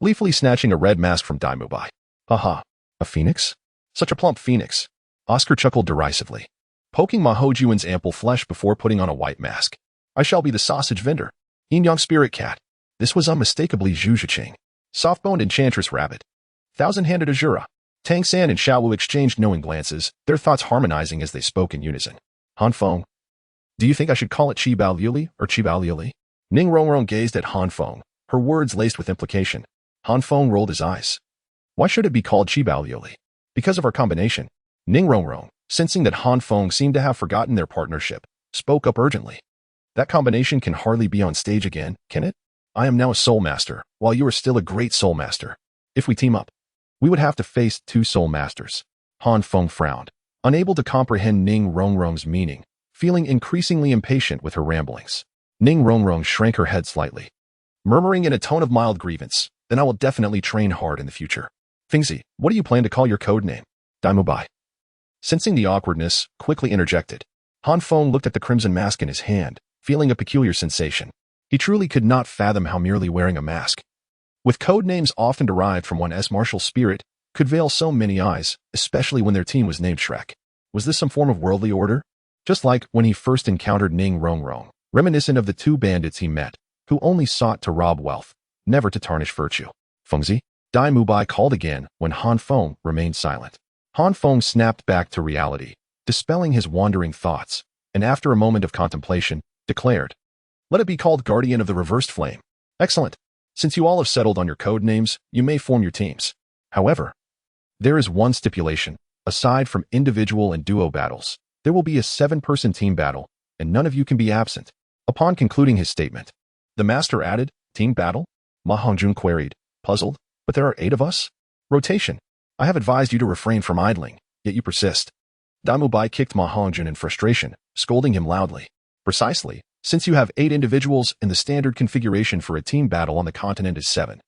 gleefully snatching a red mask from Dai Mubai. "Haha, a phoenix? Such a plump phoenix." Oscar chuckled derisively, poking Ma Hongjun's ample flesh before putting on a white mask. "I shall be the sausage vendor. Yin Yang Spirit Cat." This was unmistakably Zhu Zhiqing, soft-boned enchantress rabbit. Thousand-handed Azura. Tang San and Xiaowu exchanged knowing glances, their thoughts harmonizing as they spoke in unison. "Han Feng, do you think I should call it Chi Bao Liuli or Chi Bao Liuli?" Ning Rongrong gazed at Han Feng, her words laced with implication. Han Feng rolled his eyes. Why should it be called Qibao? Because of our combination. Ning Rongrong, sensing that Han Feng seemed to have forgotten their partnership, spoke up urgently. That combination can hardly be on stage again, can it? I am now a Soulmaster, while you are still a great Soulmaster. If we team up, we would have to face two Soulmasters. Han Feng frowned, unable to comprehend Ning Rongrong's meaning, feeling increasingly impatient with her ramblings. Ning Rongrong shrank her head slightly, murmuring in a tone of mild grievance, then I will definitely train hard in the future. Fengzi, what do you plan to call your code name? Daimubai. Sensing the awkwardness, quickly interjected. Han Feng looked at the crimson mask in his hand, feeling a peculiar sensation. He truly could not fathom how merely wearing a mask, with code names often derived from one's martial spirit, could veil so many eyes, especially when their team was named Shrek. Was this some form of worldly order? Just like when he first encountered Ning Rongrong, reminiscent of the two bandits he met, who only sought to rob wealth, never to tarnish virtue. Fengzi? Dai Mubai called again when Han Feng remained silent. Han Feng snapped back to reality, dispelling his wandering thoughts, and after a moment of contemplation, declared, let it be called Guardian of the Reversed Flame. Excellent. Since you all have settled on your code names, you may form your teams. However, there is one stipulation. Aside from individual and duo battles, there will be a 7-person team battle, and none of you can be absent. Upon concluding his statement, the master added, team battle? Ma Hongjun queried, puzzled, but there are 8 of us? Rotation. I have advised you to refrain from idling, yet you persist. Damubai kicked Ma Hongjun in frustration, scolding him loudly. Precisely, since you have 8 individuals and the standard configuration for a team battle on the continent is 7.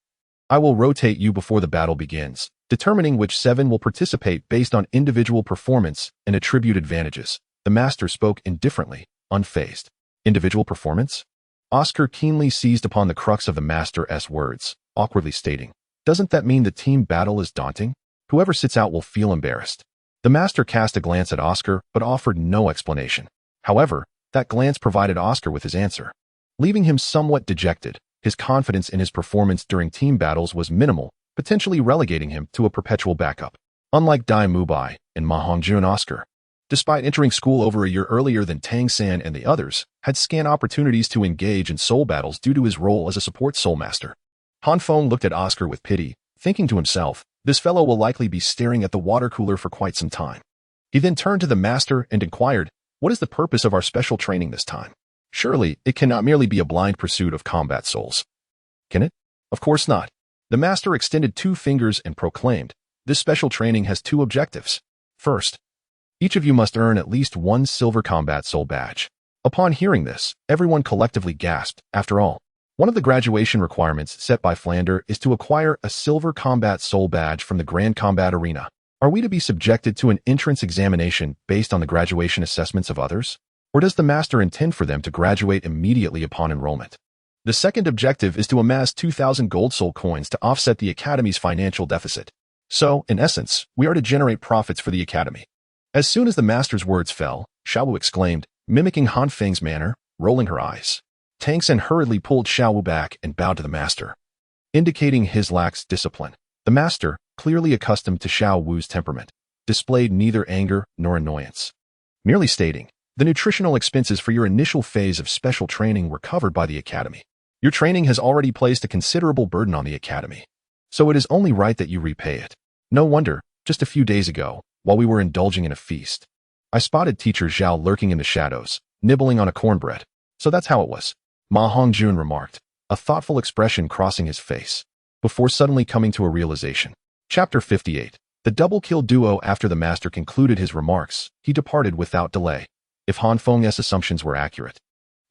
I will rotate you before the battle begins, determining which 7 will participate based on individual performance and attribute advantages. The master spoke indifferently, unfazed. Individual performance? Oscar keenly seized upon the crux of the master's words, awkwardly stating, doesn't that mean the team battle is daunting? Whoever sits out will feel embarrassed. The master cast a glance at Oscar but offered no explanation. However, that glance provided Oscar with his answer. Leaving him somewhat dejected, his confidence in his performance during team battles was minimal, potentially relegating him to a perpetual backup. Unlike Dai Mubai and Ma Hongjun, Oscar, despite entering school over a year earlier than Tang San and the others, had scant opportunities to engage in soul battles due to his role as a support Soulmaster. Han Feng looked at Oscar with pity, thinking to himself, this fellow will likely be staring at the water cooler for quite some time. He then turned to the master and inquired, what is the purpose of our special training this time? Surely, it cannot merely be a blind pursuit of combat souls. Can it? Of course not. The master extended 2 fingers and proclaimed, this special training has 2 objectives. First, each of you must earn at least 1 silver combat soul badge. Upon hearing this, everyone collectively gasped. After all, one of the graduation requirements set by Flander is to acquire a silver combat soul badge from the Grand Combat Arena. Are we to be subjected to an entrance examination based on the graduation assessments of others? Or does the master intend for them to graduate immediately upon enrollment? The second objective is to amass 2,000 gold soul coins to offset the Academy's financial deficit. So, in essence, we are to generate profits for the Academy. As soon as the master's words fell, Xiaowu exclaimed, mimicking Han Feng's manner, rolling her eyes. Tang San hurriedly pulled Xiaowu back and bowed to the master, indicating his lax discipline. The master, clearly accustomed to Xiaowu's temperament, displayed neither anger nor annoyance, merely stating, the nutritional expenses for your initial phase of special training were covered by the Academy. Your training has already placed a considerable burden on the Academy, so it is only right that you repay it. No wonder, just a few days ago, while we were indulging in a feast, I spotted teacher Zhao lurking in the shadows, nibbling on a cornbread. So that's how it was. Ma Hongjun remarked, a thoughtful expression crossing his face, before suddenly coming to a realization. Chapter 58. The double kill duo. After the master concluded his remarks, he departed without delay. If Han Feng's assumptions were accurate,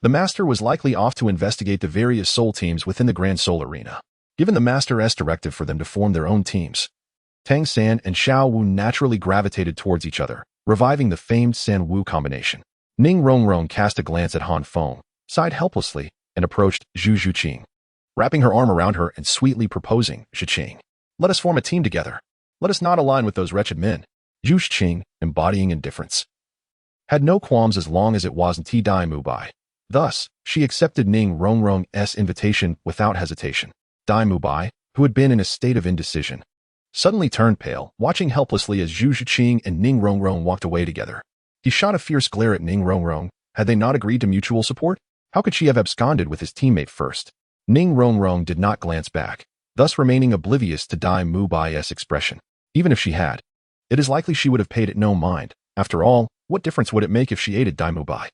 the master was likely off to investigate the various soul teams within the Grand Soul Arena. Given the master's directive for them to form their own teams, Tang San and Xiao Wu naturally gravitated towards each other, reviving the famed San Wu combination. Ning Rongrong cast a glance at Han Feng, sighed helplessly, and approached Zhu Zhuqing, wrapping her arm around her and sweetly proposing, Zhuqing, let us form a team together. Let us not align with those wretched men. Zhu Zhuqing, embodying indifference, had no qualms as long as it wasn't Dai Mubai. Thus, she accepted Ning Rongrong's invitation without hesitation. Dai Mubai, who had been in a state of indecision, suddenly turned pale, watching helplessly as Zhu Zhuqing and Ning Rongrong walked away together. He shot a fierce glare at Ning Rongrong. Had they not agreed to mutual support? How could she have absconded with his teammate first? Ning Rongrong did not glance back, thus remaining oblivious to Dai Mubai's expression. Even if she had, it is likely she would have paid it no mind. After all, what difference would it make if she aided Dai Mubai?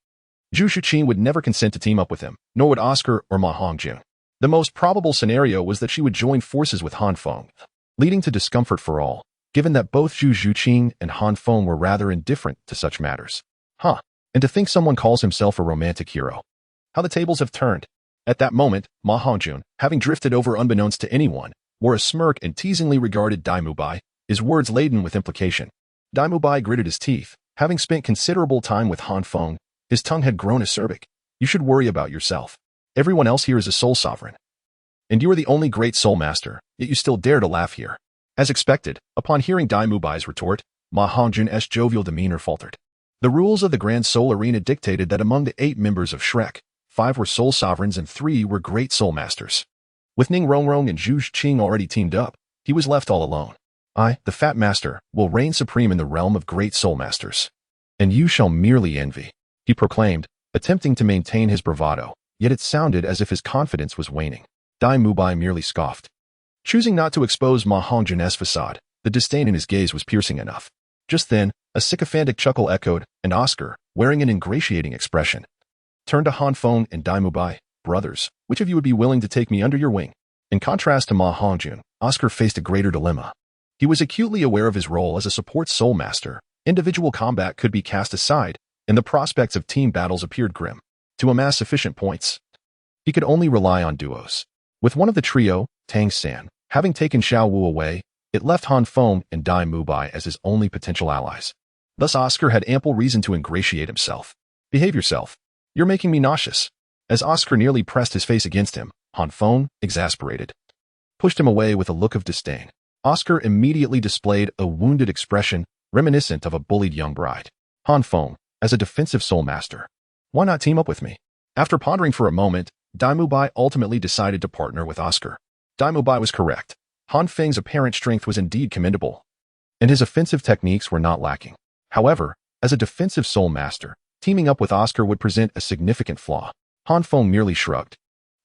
Zhu Shuqing would never consent to team up with him, nor would Oscar or Ma Hongjun. The most probable scenario was that she would join forces with Han Feng, leading to discomfort for all, given that both Zhu Shuqing and Han Feng were rather indifferent to such matters. And to think someone calls himself a romantic hero. How the tables have turned. At that moment, Ma Hongjun, having drifted over unbeknownst to anyone, wore a smirk and teasingly regarded Dai Mubai, his words laden with implication. Dai Mubai gritted his teeth. Having spent considerable time with Han Feng, his tongue had grown acerbic. You should worry about yourself. Everyone else here is a soul sovereign. And you are the only great soul master, yet you still dare to laugh here. As expected, upon hearing Dai Mubai's retort, Ma Hongjun's jovial demeanor faltered. The rules of the Grand Soul Arena dictated that among the 8 members of Shrek, 5 were soul sovereigns and 3 were great soul masters. With Ning Rongrong and Zhu Shuqing already teamed up, he was left all alone. I, the Fat Master, will reign supreme in the realm of great soul masters. And you shall merely envy, he proclaimed, attempting to maintain his bravado, yet it sounded as if his confidence was waning. Dai Mubai merely scoffed. Choosing not to expose Ma Hongjun's facade, the disdain in his gaze was piercing enough. Just then, a sycophantic chuckle echoed, and Oscar, wearing an ingratiating expression, turned to Han Feng and Dai Mubai. Brothers, which of you would be willing to take me under your wing? In contrast to Ma Hongjun, Oscar faced a greater dilemma. He was acutely aware of his role as a support soul master. Individual combat could be cast aside, and the prospects of team battles appeared grim. To amass sufficient points, he could only rely on duos. With one of the trio, Tang San, having taken Xiao Wu away, it left Han Feng and Dai Mubai as his only potential allies. Thus Oscar had ample reason to ingratiate himself. Behave yourself. You're making me nauseous. As Oscar nearly pressed his face against him, Han Feng, exasperated, pushed him away with a look of disdain. Oscar immediately displayed a wounded expression reminiscent of a bullied young bride. Han Feng, as a defensive soul master, why not team up with me? After pondering for a moment, Dai Mubai ultimately decided to partner with Oscar. Dai Mubai was correct. Han Feng's apparent strength was indeed commendable, and his offensive techniques were not lacking. However, as a defensive soul master, teaming up with Oscar would present a significant flaw. Han Feng merely shrugged,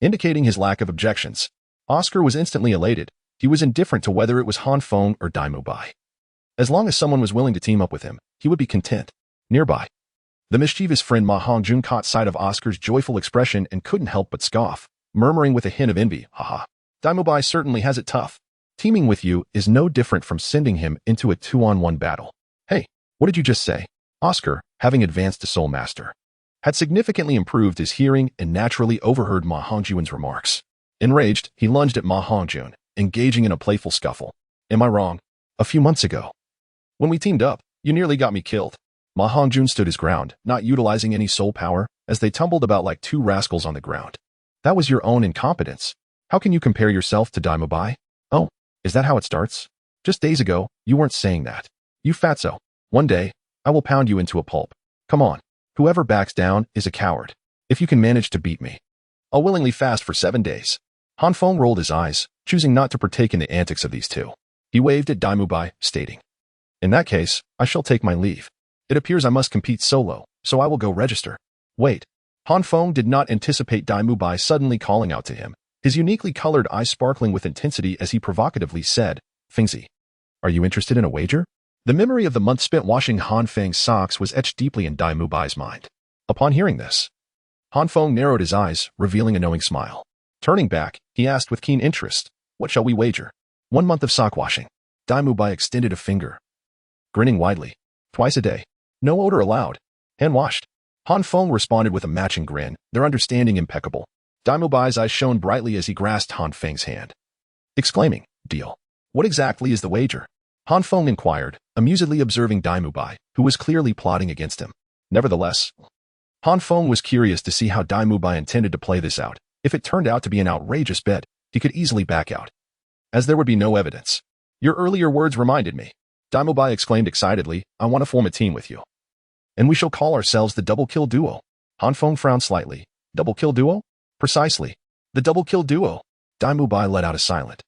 indicating his lack of objections. Oscar was instantly elated. He was indifferent to whether it was Han Feng or Dai Mubai. As long as someone was willing to team up with him, he would be content. Nearby, the mischievous friend Ma Hongjun caught sight of Oscar's joyful expression and couldn't help but scoff, murmuring with a hint of envy, haha. Dai Mubai certainly has it tough. Teaming with you is no different from sending him into a 2-on-1 battle. Hey, what did you just say? Oscar, having advanced to Soul Master, had significantly improved his hearing and naturally overheard Ma Hongjun's remarks. Enraged, he lunged at Ma Hongjun, engaging in a playful scuffle. Am I wrong? A few months ago, when we teamed up, you nearly got me killed. Ma Hongjun stood his ground, not utilizing any soul power, as they tumbled about like 2 rascals on the ground. That was your own incompetence. How can you compare yourself to Dai Mubai? Oh, is that how it starts? Just days ago, you weren't saying that. You fatso. One day, I will pound you into a pulp. Come on. Whoever backs down is a coward. If you can manage to beat me, I'll willingly fast for 7 days. Han Feng rolled his eyes, choosing not to partake in the antics of these two. He waved at Dai Mubai, stating, in that case, I shall take my leave. It appears I must compete solo, so I will go register. Wait. Han Feng did not anticipate Dai Mubai suddenly calling out to him, his uniquely colored eyes sparkling with intensity as he provocatively said, Fengzi, are you interested in a wager? The memory of the month spent washing Han Feng's socks was etched deeply in Dai Mubai's mind. Upon hearing this, Han Feng narrowed his eyes, revealing a knowing smile. Turning back, he asked with keen interest, what shall we wager? 1 month of sock washing. Dai Mubai extended a finger, grinning widely. Twice a day. No odor allowed. Hand washed. Han Feng responded with a matching grin, their understanding impeccable. Dai Mubai's eyes shone brightly as he grasped Han Feng's hand, exclaiming, deal. What exactly is the wager? Han Feng inquired, amusedly observing Dai Mubai, who was clearly plotting against him. Nevertheless, Han Feng was curious to see how Dai Mubai intended to play this out. If it turned out to be an outrageous bet, he could easily back out, as there would be no evidence. Your earlier words reminded me. Dai Mubai exclaimed excitedly, I want to form a team with you. And we shall call ourselves the Double Kill Duo. Han Feng frowned slightly. Double Kill Duo? Precisely. The Double Kill Duo. Dai Mubai let out a silent,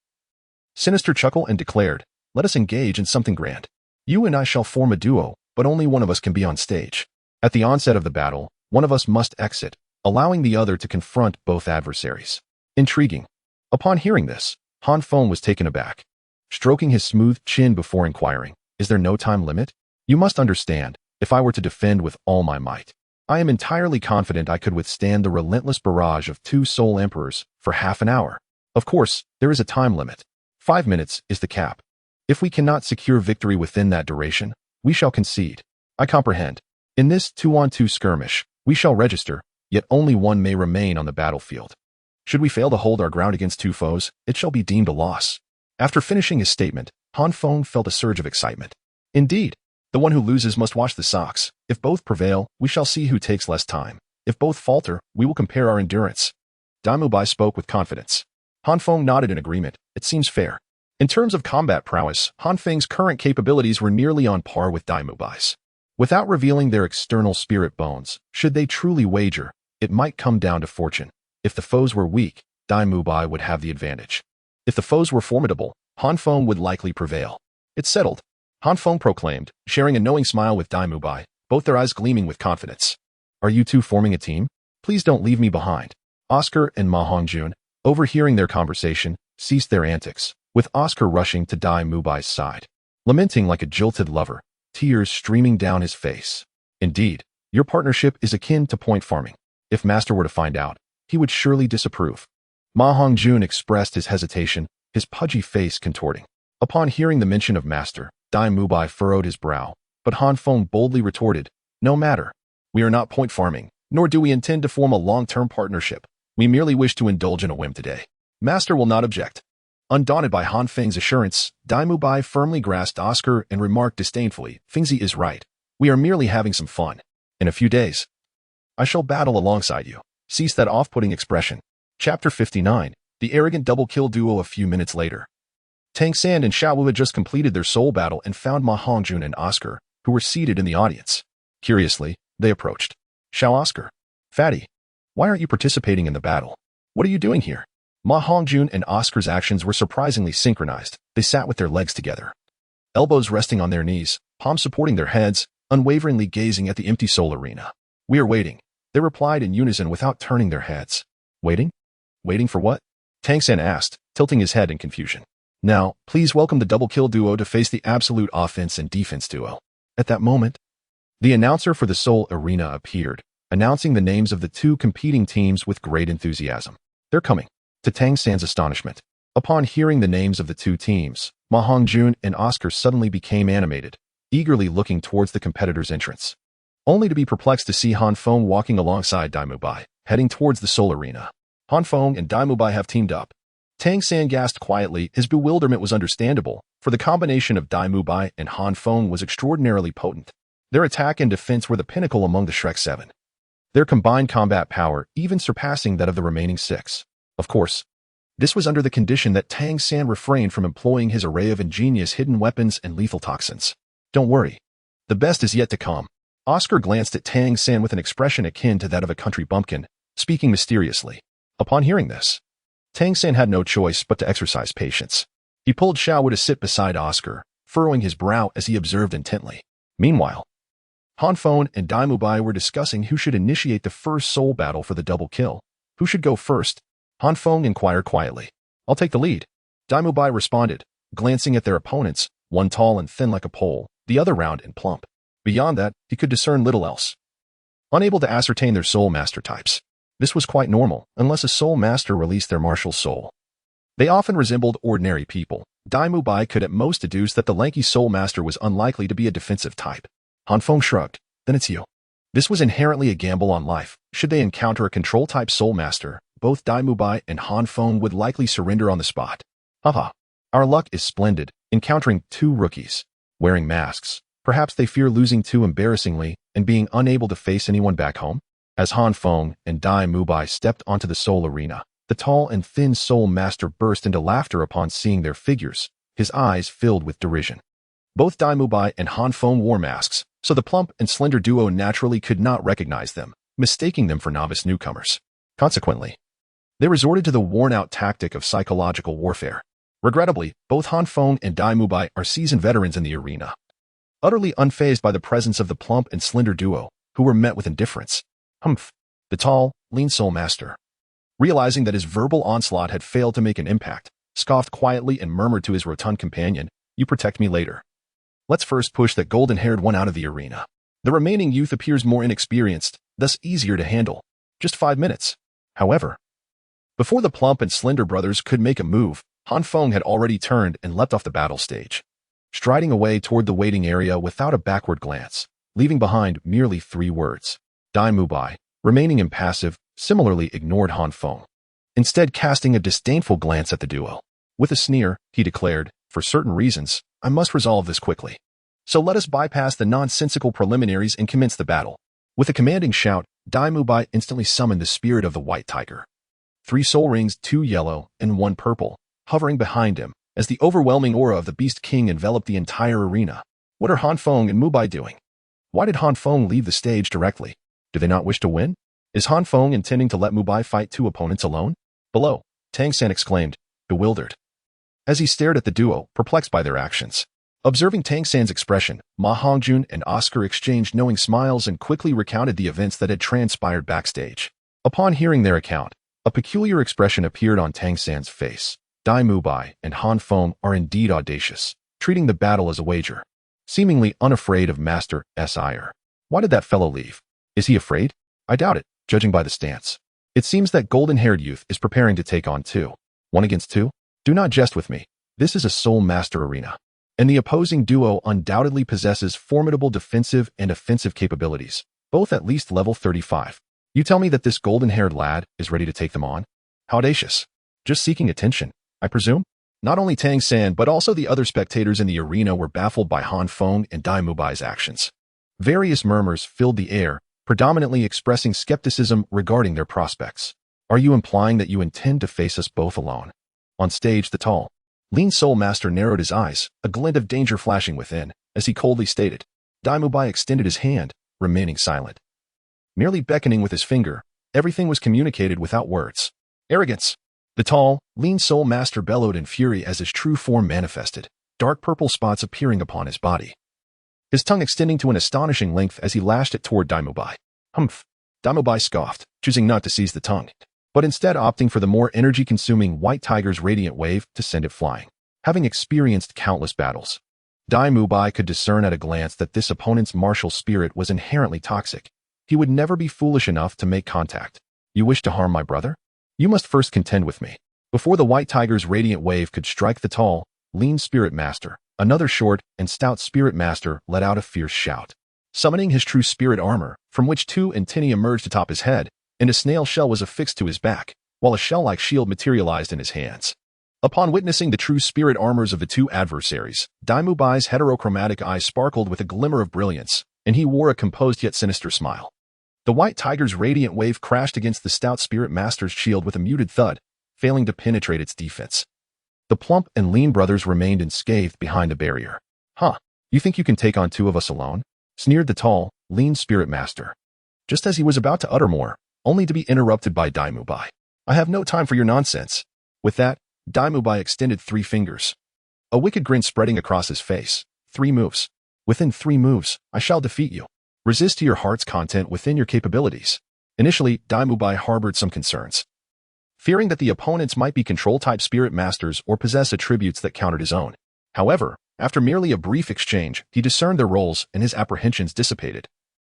sinister chuckle and declared, let us engage in something grand. You and I shall form a duo, but only one of us can be on stage. At the onset of the battle, one of us must exit, allowing the other to confront both adversaries. Intriguing. Upon hearing this, Han Feng was taken aback, stroking his smooth chin before inquiring, "Is there no time limit? You must understand, if I were to defend with all my might, I am entirely confident I could withstand the relentless barrage of 2 Soul Emperors for half an hour. Of course, there is a time limit. 5 minutes is the cap. If we cannot secure victory within that duration, we shall concede. I comprehend. In this 2-on-2 skirmish, we shall register, yet only one may remain on the battlefield. Should we fail to hold our ground against 2 foes, it shall be deemed a loss." After finishing his statement, Han Feng felt a surge of excitement. Indeed, the one who loses must wash the socks. If both prevail, we shall see who takes less time. If both falter, we will compare our endurance. Dai Bai spoke with confidence. Han Feng nodded in agreement. It seems fair. In terms of combat prowess, Han Feng's current capabilities were nearly on par with Dai Bai's. Without revealing their external spirit bones, should they truly wager, it might come down to fortune. If the foes were weak, Dai Bai would have the advantage. If the foes were formidable, Han Feng would likely prevail. "It's settled," Han Feng proclaimed, sharing a knowing smile with Dai Bai, both their eyes gleaming with confidence. "Are you two forming a team? Please don't leave me behind." Oscar and Ma Hongjun, overhearing their conversation, ceased their antics, with Oscar rushing to Dai Bai's side, lamenting like a jilted lover, tears streaming down his face. "Indeed, your partnership is akin to point farming. If Master were to find out, he would surely disapprove." Ma Hongjun expressed his hesitation, his pudgy face contorting. Upon hearing the mention of Master, Dai Bai furrowed his brow, but Han Feng boldly retorted, "No matter. We are not point farming, nor do we intend to form a long-term partnership. We merely wish to indulge in a whim today. Master will not object." Undaunted by Han Feng's assurance, Dai Bai firmly grasped Oscar and remarked disdainfully, "Fengzi is right. We are merely having some fun. In a few days, I shall battle alongside you." Cease that off-putting expression. Chapter 59, The Arrogant Double Kill Duo. A few minutes later, Tang San and Xiao Wu had just completed their soul battle and found Ma Hongjun and Oscar, who were seated in the audience. Curiously, they approached. "Xiao Oscar. Fatty, why aren't you participating in the battle? What are you doing here?" Ma Hongjun and Oscar's actions were surprisingly synchronized. They sat with their legs together, elbows resting on their knees, palms supporting their heads, unwaveringly gazing at the empty soul arena. "We are waiting," they replied in unison without turning their heads. "Waiting? Waiting for what?" Tang San asked, tilting his head in confusion. "Now, please welcome the double kill duo to face the absolute offense and defense duo." At that moment, the announcer for the Soul Arena appeared, announcing the names of the 2 competing teams with great enthusiasm. "They're coming." To Tang San's astonishment, upon hearing the names of the 2 teams, Ma Hongjun and Oscar suddenly became animated, eagerly looking towards the competitor's entrance, only to be perplexed to see Han Feng walking alongside Dai Bai, heading towards the Soul Arena. Han Feng and Dai Bai have teamed up. Tang San gasped quietly. His bewilderment was understandable, for the combination of Dai Bai and Han Feng was extraordinarily potent. Their attack and defense were the pinnacle among the Shrek 7. Their combined combat power even surpassing that of the remaining 6. Of course, this was under the condition that Tang San refrained from employing his array of ingenious hidden weapons and lethal toxins. "Don't worry. The best is yet to come." Oscar glanced at Tang San with an expression akin to that of a country bumpkin, speaking mysteriously. Upon hearing this, Tang San had no choice but to exercise patience. He pulled Xiao Wu to sit beside Oscar, furrowing his brow as he observed intently. Meanwhile, Han Feng and Dai Bai were discussing who should initiate the first soul battle for the double kill. "Who should go first?" Han Feng inquired quietly. "I'll take the lead," Dai Bai responded, glancing at their opponents, one tall and thin like a pole, the other round and plump. Beyond that, he could discern little else. Unable to ascertain their soul master types. This was quite normal, unless a soul master released their martial soul. They often resembled ordinary people. Dai Bai could at most deduce that the lanky soul master was unlikely to be a defensive type. Han Feng shrugged. "Then it's you." This was inherently a gamble on life. Should they encounter a control-type soul master, both Dai Bai and Han Feng would likely surrender on the spot. "Haha. Our luck is splendid, encountering 2 rookies, wearing masks. Perhaps they fear losing too embarrassingly and being unable to face anyone back home?" As Han Feng and Dai Bai stepped onto the soul arena, the tall and thin soul master burst into laughter upon seeing their figures, his eyes filled with derision. Both Dai Bai and Han Feng wore masks, so the plump and slender duo naturally could not recognize them, mistaking them for novice newcomers. Consequently, they resorted to the worn-out tactic of psychological warfare. Regrettably, both Han Feng and Dai Bai are seasoned veterans in the arena, utterly unfazed by the presence of the plump and slender duo, who were met with indifference. "Humph," the tall, lean soul master Realizing that his verbal onslaught had failed to make an impact, scoffed quietly and murmured to his rotund companion, "You protect me later. Let's first push that golden-haired one out of the arena." The remaining youth appears more inexperienced, thus easier to handle. Just 5 minutes. However, before the plump and slender brothers could make a move, Han Feng had already turned and leapt off the battle stage, striding away toward the waiting area without a backward glance, leaving behind merely 3 words. Dai Mubai, remaining impassive, similarly ignored Han Feng, instead casting a disdainful glance at the duo. With a sneer, he declared, "For certain reasons, I must resolve this quickly. So let us bypass the nonsensical preliminaries and commence the battle." With a commanding shout, Dai Mubai instantly summoned the spirit of the white tiger. 3 soul rings, 2 yellow and 1 purple, hovering behind him, as the overwhelming aura of the Beast King enveloped the entire arena. What are Han Feng and Mubai doing? Why did Han Feng leave the stage directly? Do they not wish to win? Is Han Feng intending to let Mubai fight 2 opponents alone? Below, Tang San exclaimed, bewildered, as he stared at the duo, perplexed by their actions. Observing Tang San's expression, Ma Hongjun and Oscar exchanged knowing smiles and quickly recounted the events that had transpired backstage. Upon hearing their account, a peculiar expression appeared on Tang San's face. Dai Mubai and Han Feng are indeed audacious, treating the battle as a wager, seemingly unafraid of Master S. ire. Why did that fellow leave? Is he afraid? I doubt it, judging by the stance. It seems that golden-haired youth is preparing to take on 2. 1 against 2? Do not jest with me. This is a Soulmaster arena, and the opposing duo undoubtedly possesses formidable defensive and offensive capabilities, both at least level 35. You tell me that this golden-haired lad is ready to take them on? How audacious. Just seeking attention, I presume? Not only Tang San but also the other spectators in the arena were baffled by Han Feng and Dai Mubai's actions. Various murmurs filled the air, predominantly expressing skepticism regarding their prospects. Are you implying that you intend to face us both alone? On stage, the tall, lean Soulmaster narrowed his eyes, a glint of danger flashing within, as he coldly stated. Dai Mubai extended his hand, remaining silent. Merely beckoning with his finger, everything was communicated without words. Arrogance! The tall, lean Soulmaster bellowed in fury as his true form manifested, dark purple spots appearing upon his body, his tongue extending to an astonishing length as he lashed it toward Dai Mubai. Humph! Dai Mubai scoffed, choosing not to seize the tongue, but instead opting for the more energy-consuming white tiger's radiant wave to send it flying. Having experienced countless battles, Dai Mubai could discern at a glance that this opponent's martial spirit was inherently toxic. He would never be foolish enough to make contact. You wish to harm my brother? You must first contend with me. Before the white tiger's radiant wave could strike the tall, lean spirit master, another short and stout spirit master let out a fierce shout. Summoning his true spirit armor, from which 2 antennae emerged atop his head, and a snail shell was affixed to his back, while a shell-like shield materialized in his hands. Upon witnessing the true spirit armors of the 2 adversaries, Dai Mubai's heterochromatic eyes sparkled with a glimmer of brilliance, and he wore a composed yet sinister smile. The white tiger's radiant wave crashed against the stout spirit master's shield with a muted thud, failing to penetrate its defense. The plump and lean brothers remained unscathed behind the barrier. Huh, you think you can take on 2 of us alone? Sneered the tall, lean spirit master, just as he was about to utter more, only to be interrupted by Dai Mubai. I have no time for your nonsense. With that, Dai Mubai extended 3 fingers, a wicked grin spreading across his face. 3 moves. Within 3 moves, I shall defeat you. Resist to your heart's content within your capabilities. Initially, Dai Mubai harbored some concerns, fearing that the opponents might be control-type spirit masters or possess attributes that countered his own. However, after merely a brief exchange, he discerned their roles and his apprehensions dissipated,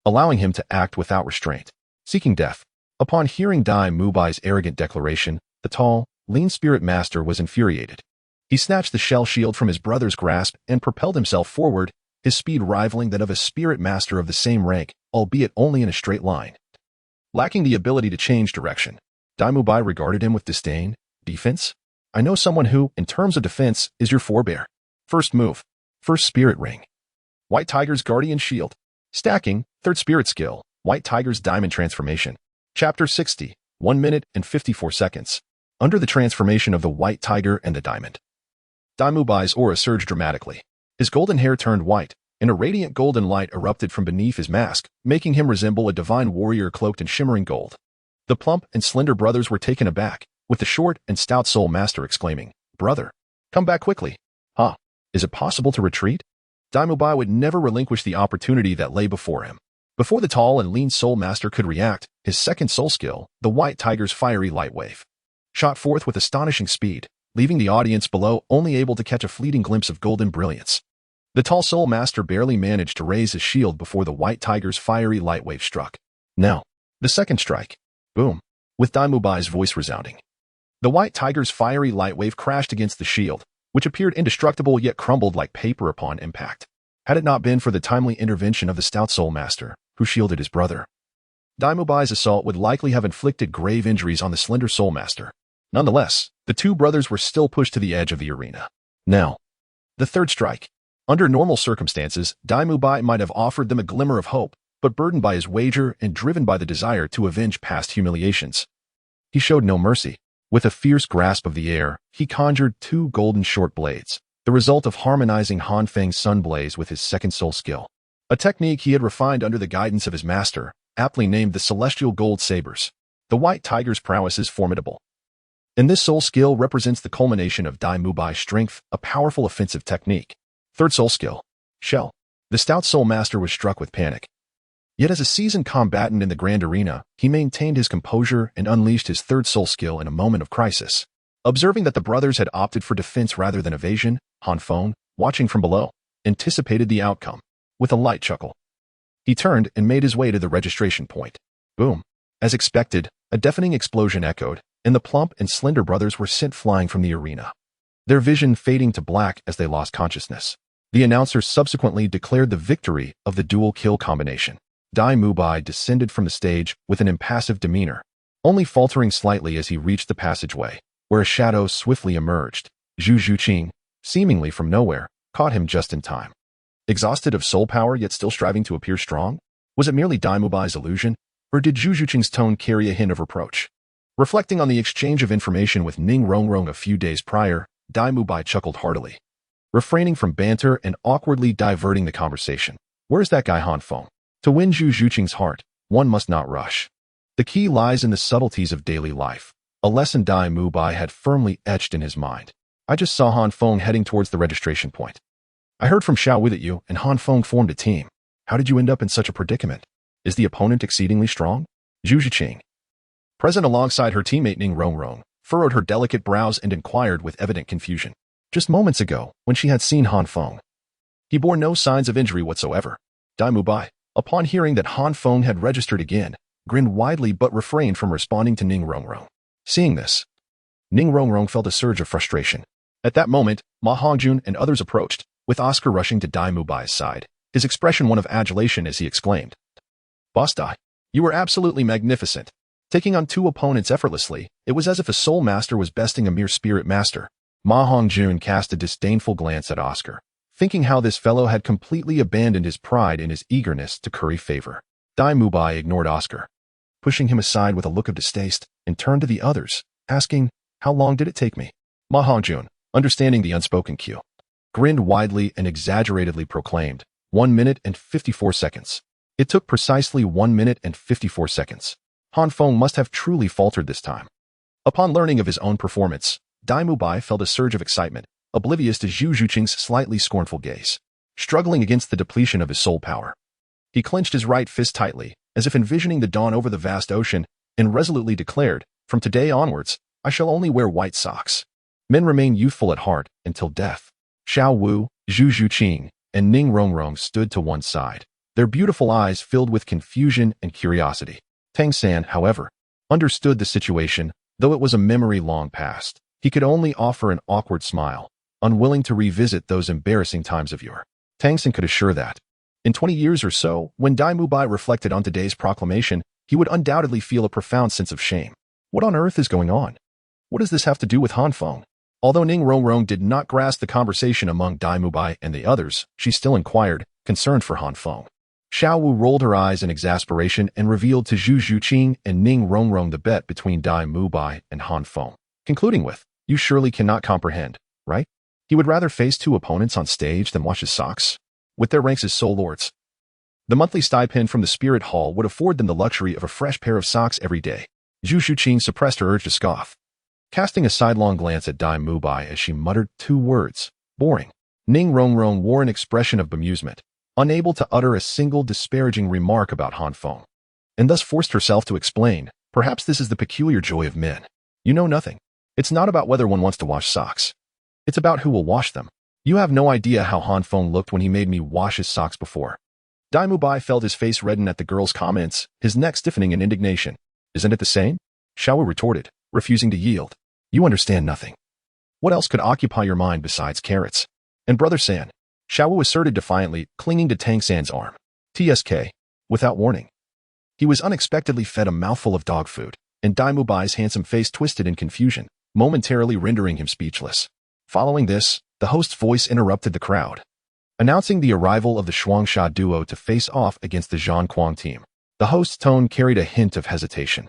allowing him to act without restraint. Seeking death. Upon hearing Dai Mubai's arrogant declaration, the tall, lean spirit master was infuriated. He snatched the shell shield from his brother's grasp and propelled himself forward, his speed rivaling that of a spirit master of the same rank, albeit only in a straight line. Lacking the ability to change direction, Dai Mubai regarded him with disdain. Defense? I know someone who, in terms of defense, is your forebear. First move. First spirit ring. White Tiger's guardian shield. Stacking, 3rd spirit skill, White Tiger's diamond transformation. Chapter 60, 1 minute and 54 seconds. Under the transformation of the white tiger and the diamond, Dai Mubai's aura surged dramatically. His golden hair turned white, and a radiant golden light erupted from beneath his mask, making him resemble a divine warrior cloaked in shimmering gold. The plump and slender brothers were taken aback, with the short and stout soul master exclaiming, "Brother, come back quickly." Huh, is it possible to retreat? Dai Mubai would never relinquish the opportunity that lay before him. Before the tall and lean Soulmaster could react, his second soul skill, the White Tiger's fiery light wave, shot forth with astonishing speed, leaving the audience below only able to catch a fleeting glimpse of golden brilliance. The tall Soulmaster barely managed to raise his shield before the White Tiger's fiery light wave struck. Now, the second strike. Boom. With Daimubai's voice resounding. The White Tiger's fiery light wave crashed against the shield, which appeared indestructible yet crumbled like paper upon impact. Had it not been for the timely intervention of the stout Soulmaster, who shielded his brother, Daimubai's assault would likely have inflicted grave injuries on the slender Soulmaster. Nonetheless, the two brothers were still pushed to the edge of the arena. Now, the third strike. Under normal circumstances, Daimubai might have offered them a glimmer of hope, but burdened by his wager and driven by the desire to avenge past humiliations, he showed no mercy. With a fierce grasp of the air, he conjured two golden short blades, the result of harmonizing Han Feng's sun blaze with his second soul skill, a technique he had refined under the guidance of his master, aptly named the Celestial Gold Sabers. The White Tiger's prowess is formidable, and this soul skill represents the culmination of Daimubai's strength, a powerful offensive technique. Third soul skill, Shell. The stout Soulmaster was struck with panic. Yet as a seasoned combatant in the grand arena, he maintained his composure and unleashed his third soul skill in a moment of crisis. Observing that the brothers had opted for defense rather than evasion, Han Feng, watching from below, anticipated the outcome. With a light chuckle, he turned and made his way to the registration point. Boom. As expected, a deafening explosion echoed, and the plump and slender brothers were sent flying from the arena, their vision fading to black as they lost consciousness. The announcer subsequently declared the victory of the dual kill combination. Daimubai descended from the stage with an impassive demeanor, only faltering slightly as he reached the passageway, where a shadow swiftly emerged. Zhu Zhuqing, seemingly from nowhere, caught him just in time. Exhausted of soul power yet still striving to appear strong? Was it merely Daimubai's illusion, or did Zhu Zhuqing's tone carry a hint of reproach? Reflecting on the exchange of information with Ning Rongrong a few days prior, Daimubai chuckled heartily, refraining from banter and awkwardly diverting the conversation. Where's that guy Han Feng? To win Zhu Zhuqing's heart, one must not rush. The key lies in the subtleties of daily life, a lesson Daimubai had firmly etched in his mind. I just saw Han Feng heading towards the registration point. I heard from Xiao Wu that you and Han Feng formed a team. How did you end up in such a predicament? Is the opponent exceedingly strong? Zhu Zhuqing, present alongside her teammate Ning Rongrong, furrowed her delicate brows and inquired with evident confusion. Just moments ago, when she had seen Han Feng, he bore no signs of injury whatsoever. Daimubai, upon hearing that Han Feng had registered again, grinned widely but refrained from responding to Ning Rongrong. Seeing this, Ning Rongrong felt a surge of frustration. At that moment, Ma Hongjun and others approached, with Oscar rushing to Daimubai's side, his expression one of adulation as he exclaimed, "Boss Dai, you were absolutely magnificent. Taking on two opponents effortlessly, it was as if a soul master was besting a mere spirit master." Ma Hongjun cast a disdainful glance at Oscar, thinking how this fellow had completely abandoned his pride in his eagerness to curry favor. Daimubai ignored Oscar, pushing him aside with a look of distaste, and turned to the others, asking, "How long did it take me?" Ma Hongjun, understanding the unspoken cue, grinned widely and exaggeratedly proclaimed, 1 minute and 54 seconds. It took precisely 1 minute and 54 seconds. Han Feng must have truly faltered this time. Upon learning of his own performance, Daimubai felt a surge of excitement, oblivious to Zhu Zhuqing's slightly scornful gaze. Struggling against the depletion of his soul power, he clenched his right fist tightly, as if envisioning the dawn over the vast ocean, and resolutely declared, "From today onwards, I shall only wear white socks." Men remain youthful at heart until death. Xiao Wu, Zhu Zhuqing, and Ning Rongrong stood to one side, their beautiful eyes filled with confusion and curiosity. Tang San, however, understood the situation, though it was a memory long past. He could only offer an awkward smile, unwilling to revisit those embarrassing times of yore. Tang San could assure that, in 20 years or so, when Daimubai reflected on today's proclamation, he would undoubtedly feel a profound sense of shame. What on earth is going on? What does this have to do with Han Feng? Although Ning Rongrong did not grasp the conversation among Daimubai and the others, she still inquired, concerned for Han Feng. Xiao Wu rolled her eyes in exasperation and revealed to Zhu Zhuqing and Ning Rongrong the bet between Daimubai and Han Feng, concluding with, "You surely cannot comprehend, right? He would rather face two opponents on stage than wash his socks, with their ranks as soul lords. The monthly stipend from the Spirit Hall would afford them the luxury of a fresh pair of socks every day." Zhu Zhuqing suppressed her urge to scoff, casting a sidelong glance at Daimubai as she muttered two words, "Boring." Ning Rongrong wore an expression of bemusement, unable to utter a single disparaging remark about Han Feng, and thus forced herself to explain, perhaps this is the peculiar joy of men. You know nothing. It's not about whether one wants to wash socks. It's about who will wash them. You have no idea how Han Feng looked when he made me wash his socks before. Dai Mubai felt his face redden at the girl's comments, his neck stiffening in indignation. Isn't it the same? Xiaowu retorted, refusing to yield. You understand nothing. What else could occupy your mind besides carrots? And Brother San, Xiaowu asserted defiantly, clinging to Tang San's arm. TSK. Without warning. He was unexpectedly fed a mouthful of dog food, and Dai Mubai's handsome face twisted in confusion, momentarily rendering him speechless. Following this, the host's voice interrupted the crowd, announcing the arrival of the Shuangsha duo to face off against the Zhangquang team. The host's tone carried a hint of hesitation,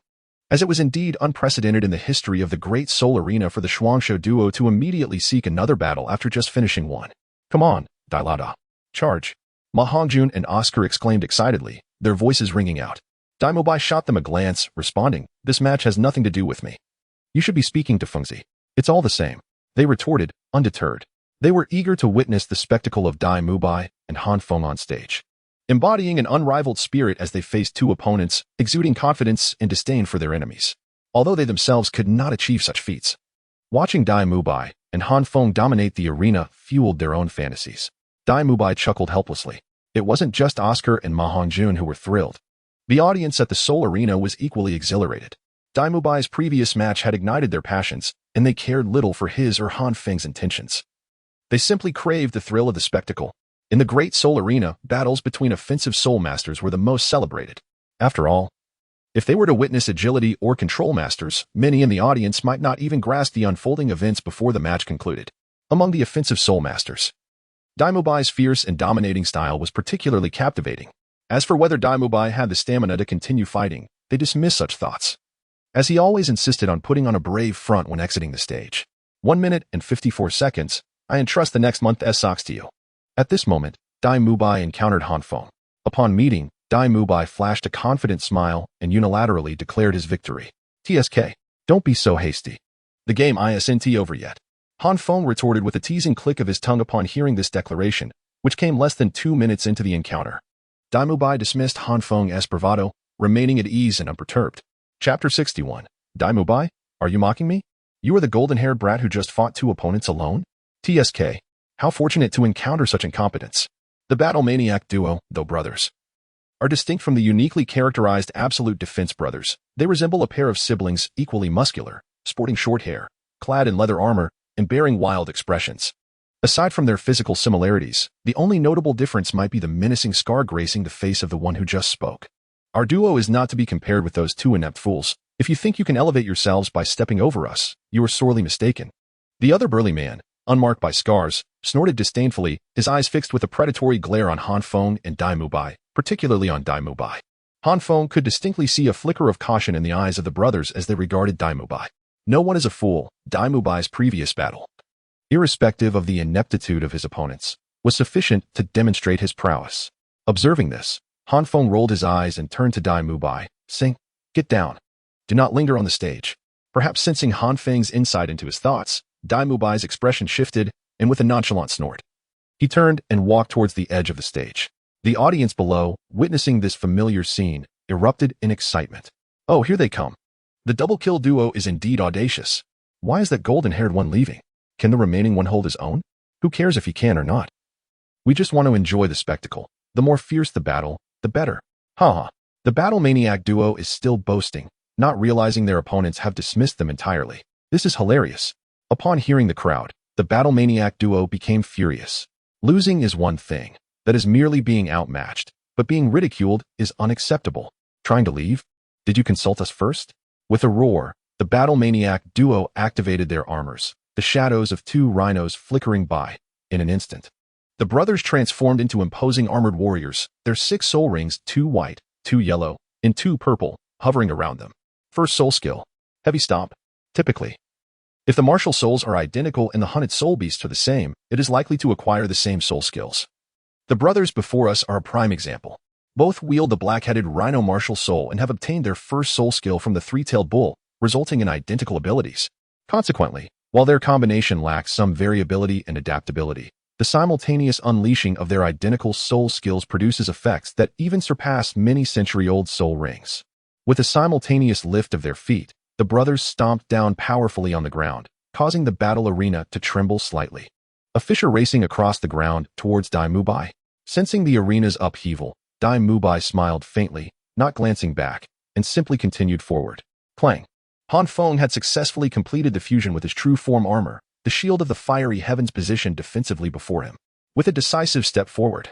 as it was indeed unprecedented in the history of the Great Soul Arena for the Shuangsha duo to immediately seek another battle after just finishing one. Come on, Dailada. Charge. Ma Hongjun and Oscar exclaimed excitedly, their voices ringing out. Dai Mubai shot them a glance, responding, this match has nothing to do with me. You should be speaking to Fengzi. It's all the same. They retorted, undeterred. They were eager to witness the spectacle of Dai Mubai and Han Feng on stage, embodying an unrivaled spirit as they faced two opponents, exuding confidence and disdain for their enemies, although they themselves could not achieve such feats. Watching Dai Mubai and Han Feng dominate the arena fueled their own fantasies. Dai Mubai chuckled helplessly. It wasn't just Oscar and Ma Hongjun who were thrilled. The audience at the Seoul Arena was equally exhilarated. Dai Mubai's previous match had ignited their passions, and they cared little for his or Han Feng's intentions. They simply craved the thrill of the spectacle. In the Great Soul Arena, battles between offensive soul masters were the most celebrated. After all, if they were to witness agility or control masters, many in the audience might not even grasp the unfolding events before the match concluded. Among the offensive soul masters, Dai Mubai's fierce and dominating style was particularly captivating. As for whether Dai Mubai had the stamina to continue fighting, they dismissed such thoughts, as he always insisted on putting on a brave front when exiting the stage. 1 minute and 54 seconds, I entrust the next month's socks to you. At this moment, Dai Mubai encountered Han Feng. Upon meeting, Dai Mubai flashed a confident smile and unilaterally declared his victory. TSK, don't be so hasty. The game isn't over yet. Han Feng retorted with a teasing click of his tongue upon hearing this declaration, which came less than 2 minutes into the encounter. Dai Mubai dismissed Han Feng's bravado, remaining at ease and unperturbed. Chapter 61. Dai Mubai, are you mocking me? You are the golden-haired brat who just fought 2 opponents alone? TSK, how fortunate to encounter such incompetence. The battle maniac duo, though brothers, are distinct from the uniquely characterized Absolute Defense brothers. They resemble a pair of siblings equally muscular, sporting short hair, clad in leather armor, and bearing wild expressions. Aside from their physical similarities, the only notable difference might be the menacing scar gracing the face of the one who just spoke. Our duo is not to be compared with those 2 inept fools. If you think you can elevate yourselves by stepping over us, you are sorely mistaken. The other burly man, unmarked by scars, snorted disdainfully, his eyes fixed with a predatory glare on Han Feng and Dai Mubai, particularly on Dai Mubai. Han Feng could distinctly see a flicker of caution in the eyes of the brothers as they regarded Dai Mubai. No one is a fool. Dai Mubai's previous battle, irrespective of the ineptitude of his opponents, was sufficient to demonstrate his prowess. Observing this, Han Feng rolled his eyes and turned to Dai Mubai, saying, get down. Do not linger on the stage. Perhaps sensing Han Feng's insight into his thoughts, Dai Mubai's expression shifted, and with a nonchalant snort, he turned and walked towards the edge of the stage. The audience below, witnessing this familiar scene, erupted in excitement. Oh, here they come. The double-kill duo is indeed audacious. Why is that golden-haired one leaving? Can the remaining one hold his own? Who cares if he can or not? We just want to enjoy the spectacle. The more fierce the battle, the better. Ha. The battle maniac duo is still boasting, not realizing their opponents have dismissed them entirely. This is hilarious. Upon hearing the crowd, the battle maniac duo became furious. Losing is one thing. That is merely being outmatched. But being ridiculed is unacceptable. Trying to leave? Did you consult us first? With a roar, the battle maniac duo activated their armors, the shadows of 2 rhinos flickering by in an instant. The brothers transformed into imposing armored warriors, their 6 soul rings, 2 white, 2 yellow, and 2 purple, hovering around them. First soul skill. Heavy stomp. Typically, if the martial souls are identical and the hunted soul beasts are the same, it is likely to acquire the same soul skills. The brothers before us are a prime example. Both wield the black-headed rhino martial soul and have obtained their first soul skill from the 3-tailed bull, resulting in identical abilities. Consequently, while their combination lacks some variability and adaptability, The simultaneous unleashing of their identical soul skills produces effects that even surpass many century-old soul rings. With a simultaneous lift of their feet, the brothers stomped down powerfully on the ground, causing the battle arena to tremble slightly. A fissure racing across the ground towards Dai Mubai. Sensing the arena's upheaval, Dai Mubai smiled faintly, not glancing back, and simply continued forward. Clang. Han Feng had successfully completed the fusion with his true form armor, the shield of the fiery heavens positioned defensively before him. With a decisive step forward,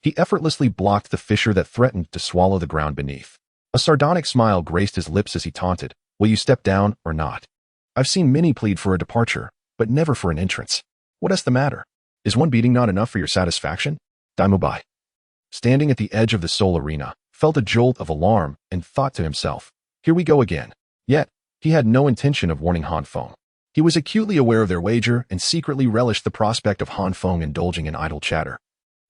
he effortlessly blocked the fissure that threatened to swallow the ground beneath. A sardonic smile graced his lips as he taunted, "Will you step down or not? I've seen many plead for a departure, but never for an entrance. What's the matter? Is one beating not enough for your satisfaction?" Dai Mubai, standing at the edge of the soul arena, felt a jolt of alarm and thought to himself, "Here we go again." Yet, he had no intention of warning Han Feng. He was acutely aware of their wager and secretly relished the prospect of Han Feng indulging in idle chatter,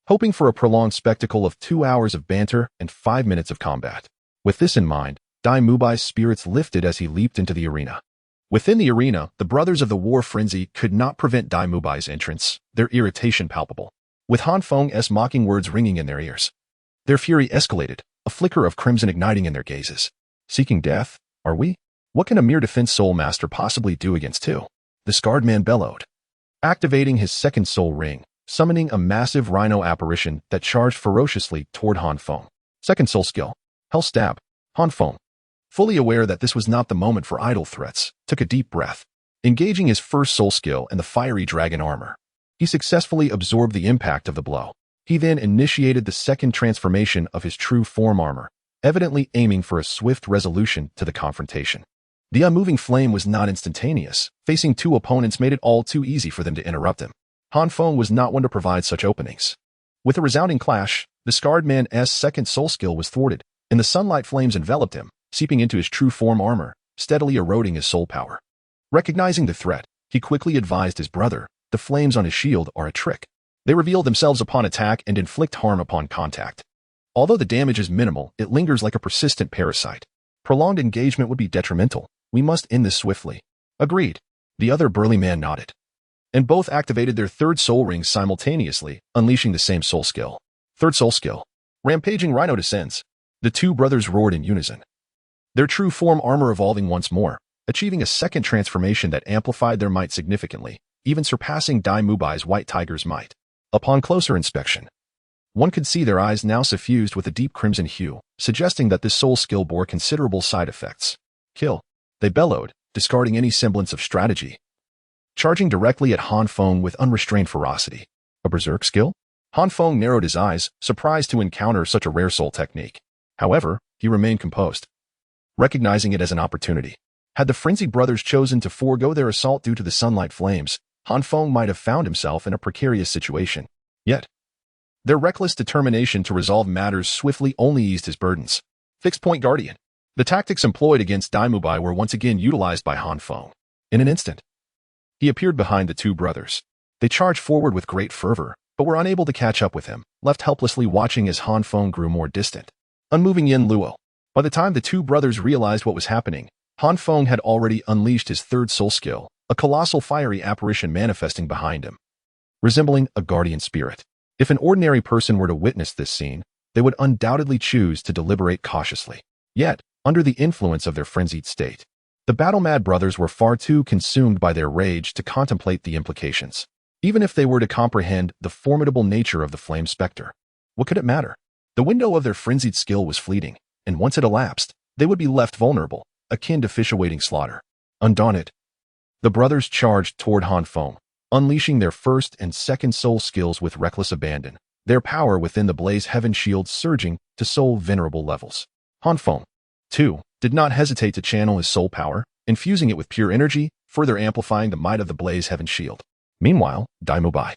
hoping for a prolonged spectacle of 2 hours of banter and 5 minutes of combat. With this in mind, Dai Mubai's spirits lifted as he leaped into the arena. Within the arena, the brothers of the war frenzy could not prevent Dai Mubai's entrance, their irritation palpable. With Han Feng's mocking words ringing in their ears, their fury escalated, a flicker of crimson igniting in their gazes. "Seeking death, are we? What can a mere defense Soulmaster possibly do against two?" The scarred man bellowed, activating his second soul ring, summoning a massive rhino apparition that charged ferociously toward Han Feng. Second soul skill. Hell stab. Han Feng, fully aware that this was not the moment for idle threats, took a deep breath. Engaging his first soul skill and the fiery dragon armor, he successfully absorbed the impact of the blow. He then initiated the second transformation of his true form armor, evidently aiming for a swift resolution to the confrontation. The unmoving flame was not instantaneous. Facing two opponents made it all too easy for them to interrupt him. Han Feng was not one to provide such openings. With a resounding clash, the scarred man's second soul skill was thwarted, and the sunlight flames enveloped him, seeping into his true form armor, steadily eroding his soul power. Recognizing the threat, he quickly advised his brother, "The flames on his shield are a trick. They reveal themselves upon attack and inflict harm upon contact. Although the damage is minimal, it lingers like a persistent parasite. Prolonged engagement would be detrimental. We must end this swiftly." "Agreed." The other burly man nodded, and both activated their third soul rings simultaneously, unleashing the same soul skill. Third soul skill. Rampaging Rhino descends. The two brothers roared in unison, their true form armor evolving once more, achieving a second transformation that amplified their might significantly, even surpassing Dai Mubai's White Tiger's might. Upon closer inspection, one could see their eyes now suffused with a deep crimson hue, suggesting that this soul skill bore considerable side effects. "Kill," they bellowed, discarding any semblance of strategy, charging directly at Han Feng with unrestrained ferocity. A berserk skill? Han Feng narrowed his eyes, surprised to encounter such a rare soul technique. However, he remained composed, recognizing it as an opportunity. Had the frenzied brothers chosen to forego their assault due to the sunlight flames, Han Feng might have found himself in a precarious situation. Yet, their reckless determination to resolve matters swiftly only eased his burdens. Fixed point guardian. The tactics employed against Dai Mubai were once again utilized by Han Feng. In an instant, he appeared behind the two brothers. They charged forward with great fervor, but were unable to catch up with him, left helplessly watching as Han Feng grew more distant. Unmoving Yin Luo. By the time the two brothers realized what was happening, Han Feng had already unleashed his third soul skill, a colossal fiery apparition manifesting behind him, resembling a guardian spirit. If an ordinary person were to witness this scene, they would undoubtedly choose to deliberate cautiously. Yet, under the influence of their frenzied state, the battle-mad brothers were far too consumed by their rage to contemplate the implications. Even if they were to comprehend the formidable nature of the flame specter, what could it matter? The window of their frenzied skill was fleeting, and once it elapsed, they would be left vulnerable, akin to fish awaiting slaughter. Undaunted, the brothers charged toward Han Feng, unleashing their first and second soul skills with reckless abandon, their power within the blaze heaven shield surging to soul venerable levels. Han Feng, too, did not hesitate to channel his soul power, infusing it with pure energy, further amplifying the might of the blaze heaven shield. Meanwhile, Dai Mubai,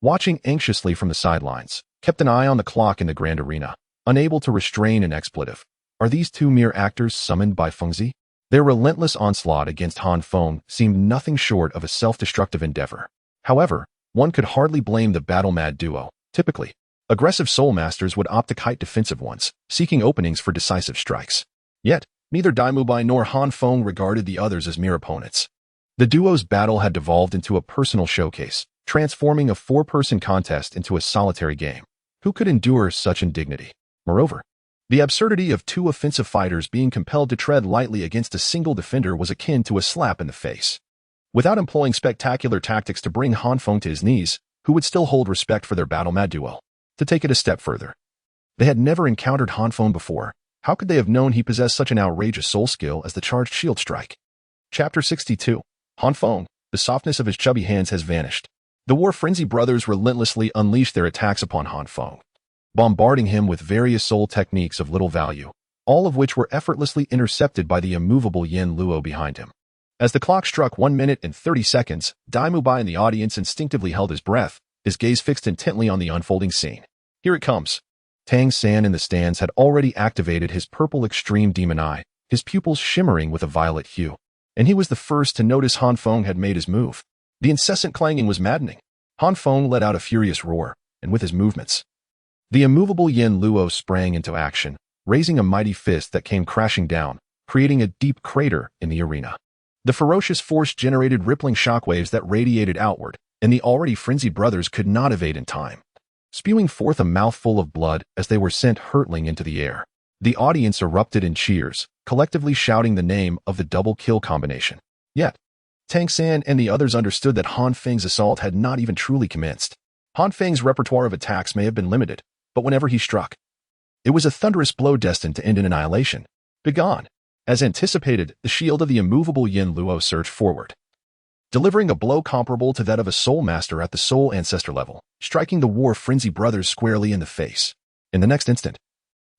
watching anxiously from the sidelines, kept an eye on the clock in the grand arena, unable to restrain an expletive. Are these two mere actors summoned by Fengzi? Their relentless onslaught against Han Feng seemed nothing short of a self-destructive endeavor. However, one could hardly blame the battle-mad duo. Typically, aggressive soul masters would opt to kite defensive ones, seeking openings for decisive strikes. Yet, neither Dai Mubai nor Han Feng regarded the others as mere opponents. The duo's battle had devolved into a personal showcase, transforming a four-person contest into a solitary game. Who could endure such indignity? Moreover, the absurdity of two offensive fighters being compelled to tread lightly against a single defender was akin to a slap in the face. Without employing spectacular tactics to bring Han Feng to his knees, who would still hold respect for their battle-mad duo? To take it a step further, they had never encountered Han Feng before. How could they have known he possessed such an outrageous soul skill as the charged shield strike? Chapter 62. Han Feng, the softness of his chubby hands has vanished. The War Frenzy brothers relentlessly unleashed their attacks upon Han Feng, bombarding him with various soul techniques of little value, all of which were effortlessly intercepted by the immovable Yin Luo behind him. As the clock struck 1 minute and 30 seconds, Dai Mubai in the audience instinctively held his breath, his gaze fixed intently on the unfolding scene. Here it comes. Tang San in the stands had already activated his purple extreme demon eye, his pupils shimmering with a violet hue. And he was the first to notice Han Feng had made his move. The incessant clanging was maddening. Han Feng let out a furious roar, and with his movements, the immovable Yin Luo sprang into action, raising a mighty fist that came crashing down, creating a deep crater in the arena. The ferocious force generated rippling shockwaves that radiated outward, and the already frenzied brothers could not evade in time, spewing forth a mouthful of blood as they were sent hurtling into the air. The audience erupted in cheers, collectively shouting the name of the double kill combination. Yet, Tang San and the others understood that Han Feng's assault had not even truly commenced. Han Feng's repertoire of attacks may have been limited, but whenever he struck, it was a thunderous blow destined to end in annihilation. Begone! As anticipated, the shield of the immovable Yin Luo surged forward, delivering a blow comparable to that of a Soulmaster at the Soul Ancestor level, striking the War Frenzy brothers squarely in the face. In the next instant,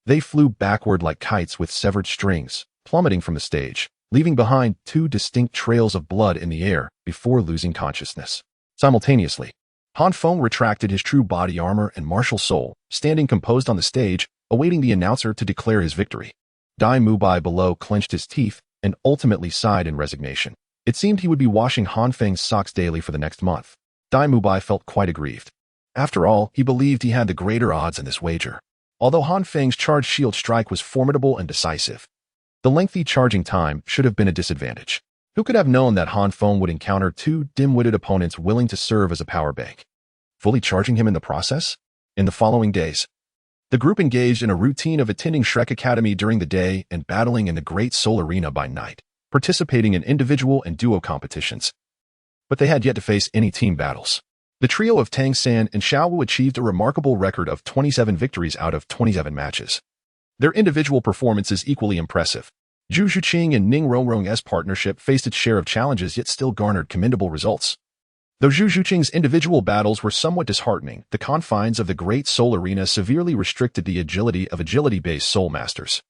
they flew backward like kites with severed strings, plummeting from the stage, leaving behind two distinct trails of blood in the air before losing consciousness. Simultaneously, Han Feng retracted his true body armor and martial soul, standing composed on the stage, awaiting the announcer to declare his victory. Dai Mubai below clenched his teeth and ultimately sighed in resignation. It seemed he would be washing Han Feng's socks daily for the next month. Dai Mubai felt quite aggrieved. After all, he believed he had the greater odds in this wager. Although Han Feng's charged shield strike was formidable and decisive, the lengthy charging time should have been a disadvantage. Who could have known that Han Feng would encounter two dim-witted opponents willing to serve as a power bank, fully charging him in the process? In the following days, the group engaged in a routine of attending Shrek Academy during the day and battling in the Great Soul Arena by night, participating in individual and duo competitions. But they had yet to face any team battles. The trio of Tang San and Xiao Wu achieved a remarkable record of 27 victories out of 27 matches. Their individual performances equally impressive. Zhu Zhuqing and Ning Rongrong's partnership faced its share of challenges yet still garnered commendable results. Though Zhu Zhuqing's individual battles were somewhat disheartening, the confines of the Great Soul Arena severely restricted the agility of agility-based soul masters,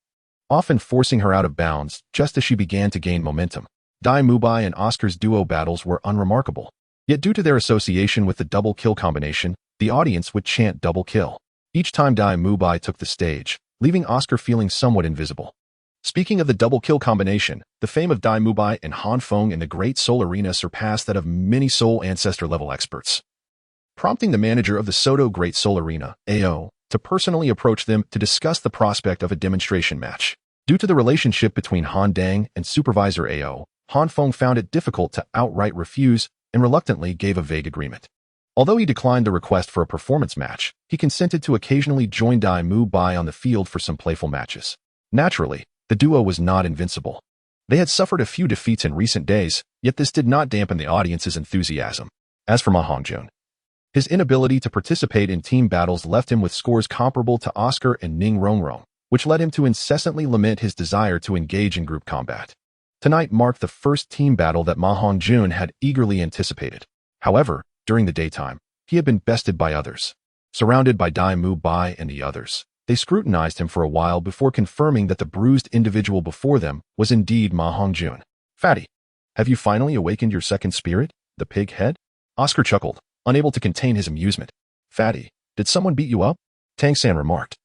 often forcing her out of bounds just as she began to gain momentum. Dai Mubai and Oscar's duo battles were unremarkable. Yet due to their association with the double kill combination, the audience would chant double kill each time Dai Mubai took the stage, leaving Oscar feeling somewhat invisible. Speaking of the double kill combination, the fame of Dai Mubai and Han Feng in the Great Soul Arena surpassed that of many Soul Ancestor level experts, prompting the manager of the Soto Great Soul Arena, AO, to personally approach them to discuss the prospect of a demonstration match. Due to the relationship between Han Dang and supervisor AO, Han Feng found it difficult to outright refuse and reluctantly gave a vague agreement. Although he declined the request for a performance match, he consented to occasionally join Dai Mubai on the field for some playful matches. Naturally, the duo was not invincible. They had suffered a few defeats in recent days, yet this did not dampen the audience's enthusiasm. As for Ma Hongjun, his inability to participate in team battles left him with scores comparable to Oscar and Ning Rongrong, which led him to incessantly lament his desire to engage in group combat. Tonight marked the first team battle that Ma Hongjun had eagerly anticipated. However, during the daytime, he had been bested by others. Surrounded by Dai Mubai and the others, they scrutinized him for a while before confirming that the bruised individual before them was indeed Ma Hongjun. Fatty, have you finally awakened your second spirit, the pig head? Oscar chuckled, unable to contain his amusement. Fatty, did someone beat you up? Tang San remarked,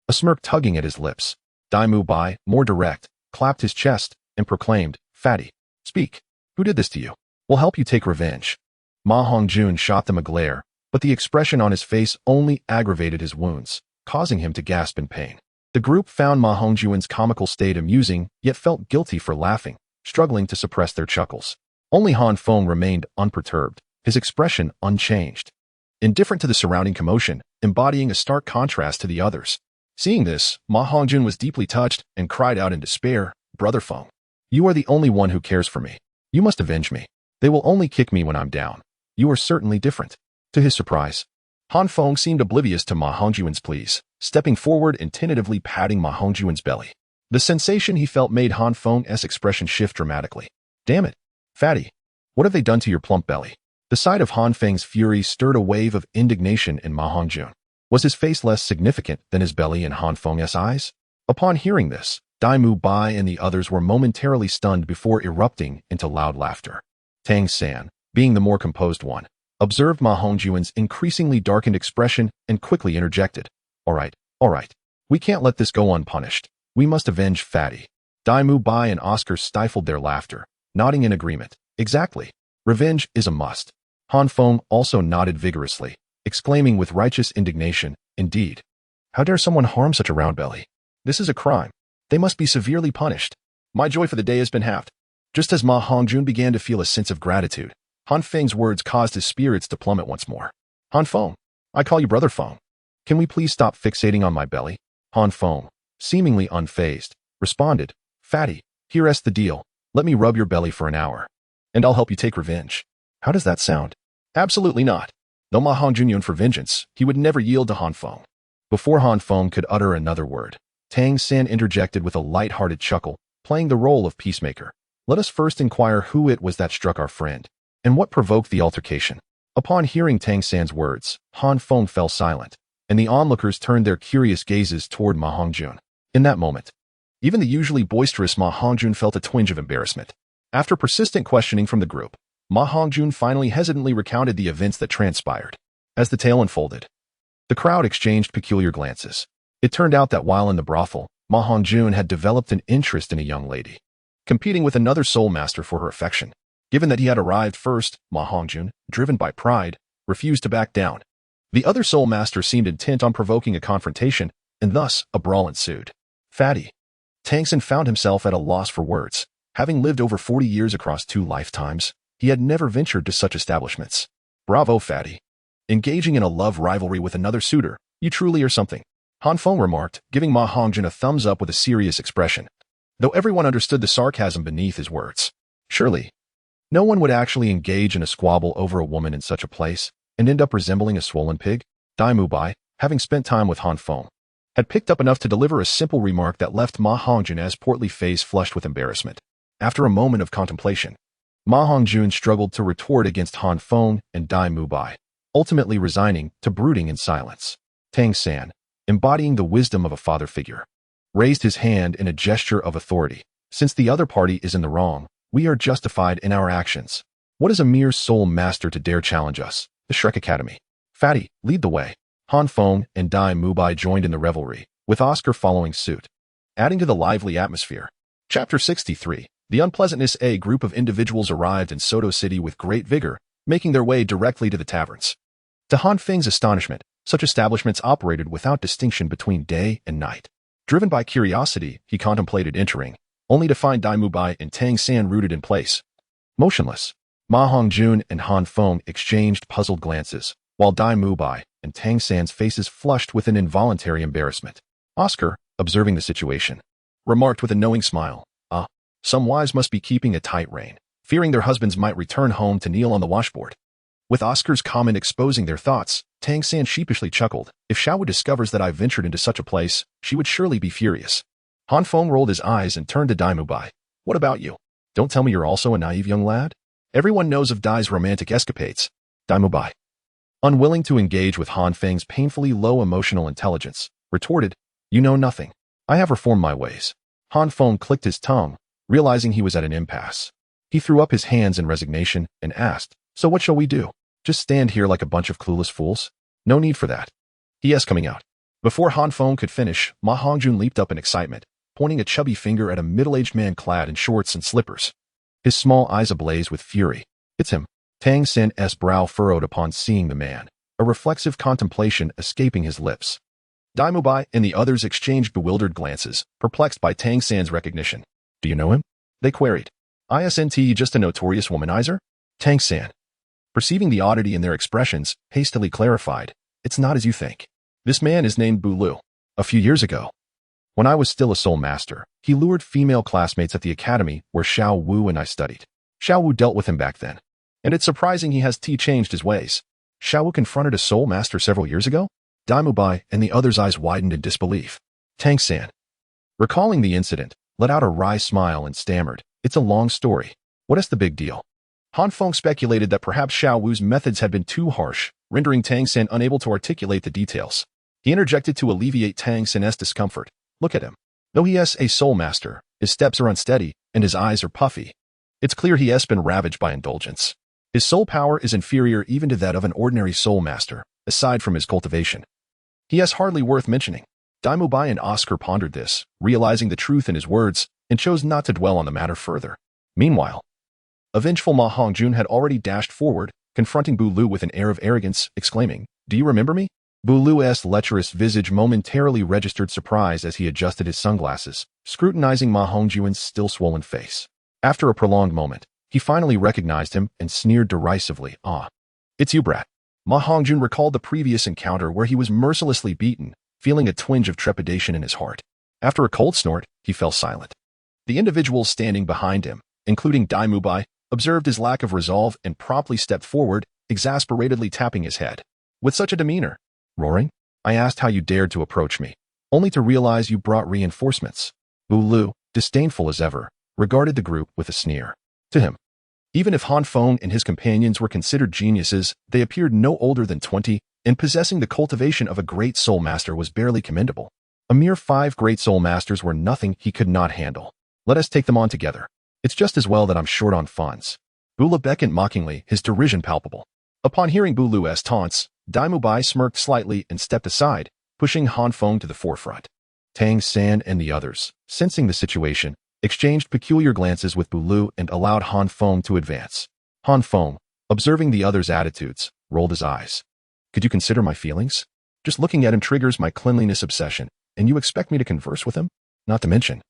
a smirk tugging at his lips. Dai Mubai, more direct, clapped his chest and proclaimed, Fatty, speak. Who did this to you? We'll help you take revenge. Ma Hongjun shot them a glare, but the expression on his face only aggravated his wounds, causing him to gasp in pain. The group found Ma Hongjun's comical state amusing, yet felt guilty for laughing, struggling to suppress their chuckles. Only Han Feng remained unperturbed, his expression unchanged. Indifferent to the surrounding commotion, embodying a stark contrast to the others. Seeing this, Ma Hongjun was deeply touched and cried out in despair, "Brother Feng, you are the only one who cares for me. You must avenge me. They will only kick me when I'm down. You are certainly different." To his surprise, Han Feng seemed oblivious to Ma Hongjun's pleas, stepping forward and tentatively patting Ma Hongjun's belly. The sensation he felt made Han Feng's expression shift dramatically. "Damn it, fatty. What have they done to your plump belly?" The sight of Han Feng's fury stirred a wave of indignation in Ma Hongjun. Was his face less significant than his belly in Han Feng's eyes? Upon hearing this, Dai Mu Bai and the others were momentarily stunned before erupting into loud laughter. Tang San, being the more composed one, observed Ma Hongjun's increasingly darkened expression and quickly interjected. All right. We can't let this go unpunished. We must avenge Fatty." Dai Mu Bai and Oscar stifled their laughter, nodding in agreement. Exactly. Revenge is a must. Han Feng also nodded vigorously, exclaiming with righteous indignation, "Indeed. How dare someone harm such a round belly? This is a crime. They must be severely punished. My joy for the day has been halved." Just as Ma Hongjun began to feel a sense of gratitude, Han Feng's words caused his spirits to plummet once more. "Han Feng, I call you Brother Feng. Can we please stop fixating on my belly?" Han Feng, seemingly unfazed, responded, "Fatty, here's the deal. Let me rub your belly for an hour, and I'll help you take revenge." How does that sound? Absolutely not. Though Ma Hongjun yearned for vengeance, he would never yield to Han Feng. Before Han Feng could utter another word, Tang San interjected with a light-hearted chuckle, playing the role of peacemaker. "Let us first inquire who it was that struck our friend, and what provoked the altercation." Upon hearing Tang San's words, Han Feng fell silent, and the onlookers turned their curious gazes toward Ma Hongjun. In that moment, even the usually boisterous Ma Hongjun felt a twinge of embarrassment. After persistent questioning from the group, Ma Hongjun finally hesitantly recounted the events that transpired. As the tale unfolded, the crowd exchanged peculiar glances. It turned out that while in the brothel, Ma Hongjun had developed an interest in a young lady, competing with another Soulmaster for her affection. Given that he had arrived first, Ma Hongjun, driven by pride, refused to back down. The other Soulmaster seemed intent on provoking a confrontation, and thus a brawl ensued. Fatty. Tang San found himself at a loss for words. Having lived over 40 years across 2 lifetimes, he had never ventured to such establishments. Bravo, Fatty. Engaging in a love rivalry with another suitor, you truly are something. Han Feng remarked, giving Ma Hongjun a thumbs up with a serious expression, though everyone understood the sarcasm beneath his words. Surely, no one would actually engage in a squabble over a woman in such a place and end up resembling a swollen pig. Dai Mu Bai, having spent time with Han Feng, had picked up enough to deliver a simple remark that left Ma Hongjun's portly face flushed with embarrassment. After a moment of contemplation, Ma Hongjun struggled to retort against Han Feng and Dai Mu Bai, ultimately resigning to brooding in silence. Tang San, embodying the wisdom of a father figure, raised his hand in a gesture of authority. Since the other party is in the wrong, we are justified in our actions. What is a mere soul master to dare challenge us? The Shrek Academy. Fatty, lead the way. Han Feng and Dai Mu Bai joined in the revelry, with Oscar following suit, adding to the lively atmosphere. Chapter 63. The Unpleasantness. A group of individuals arrived in Soto City with great vigor, making their way directly to the taverns. To Han Feng's astonishment, such establishments operated without distinction between day and night. Driven by curiosity, he contemplated entering, only to find Dai Mu Bai and Tang San rooted in place, motionless. Ma Hongjun and Han Feng exchanged puzzled glances, while Dai Mu Bai and Tang San's faces flushed with an involuntary embarrassment. Oscar, observing the situation, remarked with a knowing smile, some wives must be keeping a tight rein, fearing their husbands might return home to kneel on the washboard." With Oscar's comment exposing their thoughts, Tang San sheepishly chuckled. "If Xiaowu discovers that I ventured into such a place, she would surely be furious." Han Feng rolled his eyes and turned to Dai Mu Bai. "What about you? Don't tell me you're also a naive young lad? Everyone knows of Dai's romantic escapades." Dai Mu Bai, unwilling to engage with Han Feng's painfully low emotional intelligence, retorted, "You know nothing. I have reformed my ways." Han Feng clicked his tongue, realizing he was at an impasse. He threw up his hands in resignation and asked, "So what shall we do? Just stand here like a bunch of clueless fools? No need for that." He is coming out. Before Han Feng could finish, Ma Hongjun leaped up in excitement, pointing a chubby finger at a middle-aged man clad in shorts and slippers. His small eyes ablaze with fury. "It's him." Tang San's brow furrowed upon seeing the man, a reflexive contemplation escaping his lips. Dai Mu Bai and the others exchanged bewildered glances, perplexed by Tang San's recognition. "Do you know him?" they queried. "Isn't he just a notorious womanizer?" Tang San, perceiving the oddity in their expressions, hastily clarified, "It's not as you think. This man is named Douluo. A few years ago, when I was still a Soul Master, he lured female classmates at the academy where Xiao Wu and I studied. Xiao Wu dealt with him back then, and it's surprising he has changed his ways. Xiao Wu confronted a Soul Master several years ago?" Dai Bai and the other's eyes widened in disbelief. Tang San, recalling the incident, let out a wry smile and stammered, "It's a long story. What is the big deal?" Han Feng speculated that perhaps Xiao Wu's methods had been too harsh, rendering Tang San unable to articulate the details. He interjected to alleviate Tang San's discomfort. "Look at him. Though he is a Soul Master, his steps are unsteady and his eyes are puffy. It's clear he has been ravaged by indulgence. His soul power is inferior even to that of an ordinary Soul Master, aside from his cultivation. He is hardly worth mentioning." Dai Bai and Oscar pondered this, realizing the truth in his words, and chose not to dwell on the matter further. Meanwhile, a vengeful Ma Hongjun had already dashed forward, confronting Douluo with an air of arrogance, exclaiming, "Do you remember me?" Douluo's lecherous visage momentarily registered surprise as he adjusted his sunglasses, scrutinizing Ma Hongjun's still swollen face. After a prolonged moment, he finally recognized him and sneered derisively, "Ah, it's you, brat." Ma Hongjun recalled the previous encounter where he was mercilessly beaten, feeling a twinge of trepidation in his heart. After a cold snort, he fell silent. The individuals standing behind him, including Dai Bai, observed his lack of resolve and promptly stepped forward, exasperatedly tapping his head. "With such a demeanor, roaring, I asked how you dared to approach me, only to realize you brought reinforcements." Douluo, disdainful as ever, regarded the group with a sneer. To him, even if Han Feng and his companions were considered geniuses, they appeared no older than 20, and possessing the cultivation of a great Soul Master was barely commendable. A mere 5 great Soul Masters were nothing he could not handle. "Let us take them on together. It's just as well that I'm short on funds." Douluo beckoned mockingly, his derision palpable. Upon hearing Douluo's taunts, Dai Bai smirked slightly and stepped aside, pushing Han Feng to the forefront. Tang San and the others, sensing the situation, exchanged peculiar glances with Douluo and allowed Han Feng to advance. Han Feng, observing the others' attitudes, rolled his eyes. "Could you consider my feelings? Just looking at him triggers my cleanliness obsession, and you expect me to converse with him? Not to mention,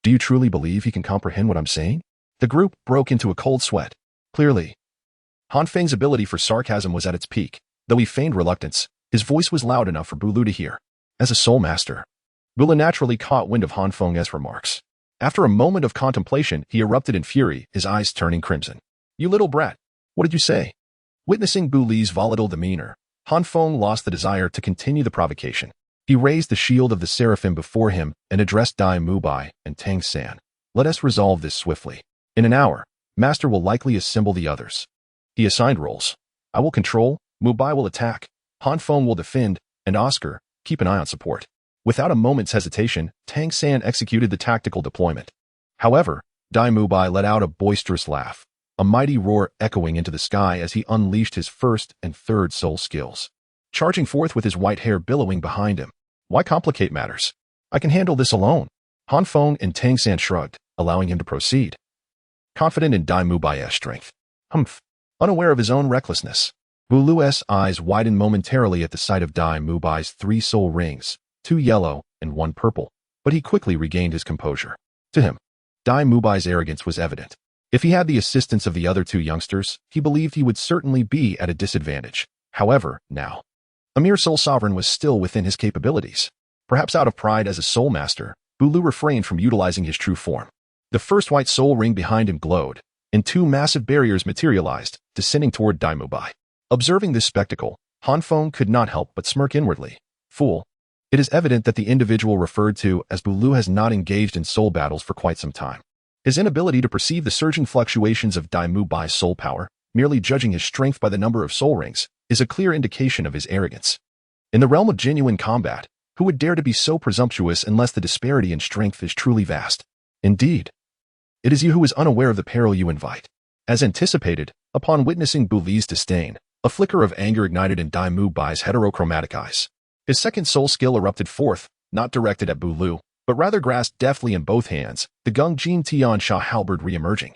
do you truly believe he can comprehend what I'm saying?" The group broke into a cold sweat. Clearly, Han Feng's ability for sarcasm was at its peak. Though he feigned reluctance, his voice was loud enough for Douluo to hear. As a Soul Master, Douluo naturally caught wind of Han Feng's remarks. After a moment of contemplation, he erupted in fury, his eyes turning crimson. "You little brat, what did you say?" Witnessing Douluo's volatile demeanor, Han Feng lost the desire to continue the provocation. He raised the shield of the Seraphim before him and addressed Dai Bai and Tang San. "Let us resolve this swiftly. In an hour, Master will likely assemble the others. He assigned roles. I will control, Bai will attack, Han Feng will defend, and Oscar, keep an eye on support." Without a moment's hesitation, Tang San executed the tactical deployment. However, Dai Bai let out a boisterous laugh, a mighty roar echoing into the sky as he unleashed his first and third soul skills, charging forth with his white hair billowing behind him. "Why complicate matters? I can handle this alone." Han Feng and Tang San shrugged, allowing him to proceed. Confident in Dai Bai's strength. Unaware of his own recklessness, Douluo's eyes widened momentarily at the sight of Dai Bai's 3 soul rings, 2 yellow and 1 purple, but he quickly regained his composure. To him, Dai Bai's arrogance was evident. If he had the assistance of the other 2 youngsters, he believed he would certainly be at a disadvantage. However, now, a mere Soul Sovereign was still within his capabilities. Perhaps out of pride as a Soul Master, Douluo refrained from utilizing his true form. The first white soul ring behind him glowed, and 2 massive barriers materialized, descending toward Dai Bai. Observing this spectacle, Han Feng could not help but smirk inwardly. Fool. It is evident that the individual referred to as Douluo has not engaged in soul battles for quite some time. His inability to perceive the surging fluctuations of Dai Bai's soul power, merely judging his strength by the number of soul rings, is a clear indication of his arrogance. In the realm of genuine combat, who would dare to be so presumptuous unless the disparity in strength is truly vast? Indeed, it is you who is unaware of the peril you invite. As anticipated, upon witnessing Douluo's disdain, a flicker of anger ignited in Dai Bai's heterochromatic eyes. His second soul skill erupted forth, not directed at Douluo, but rather grasped deftly in both hands, the Gung Jin Tian Sha halberd re-emerging,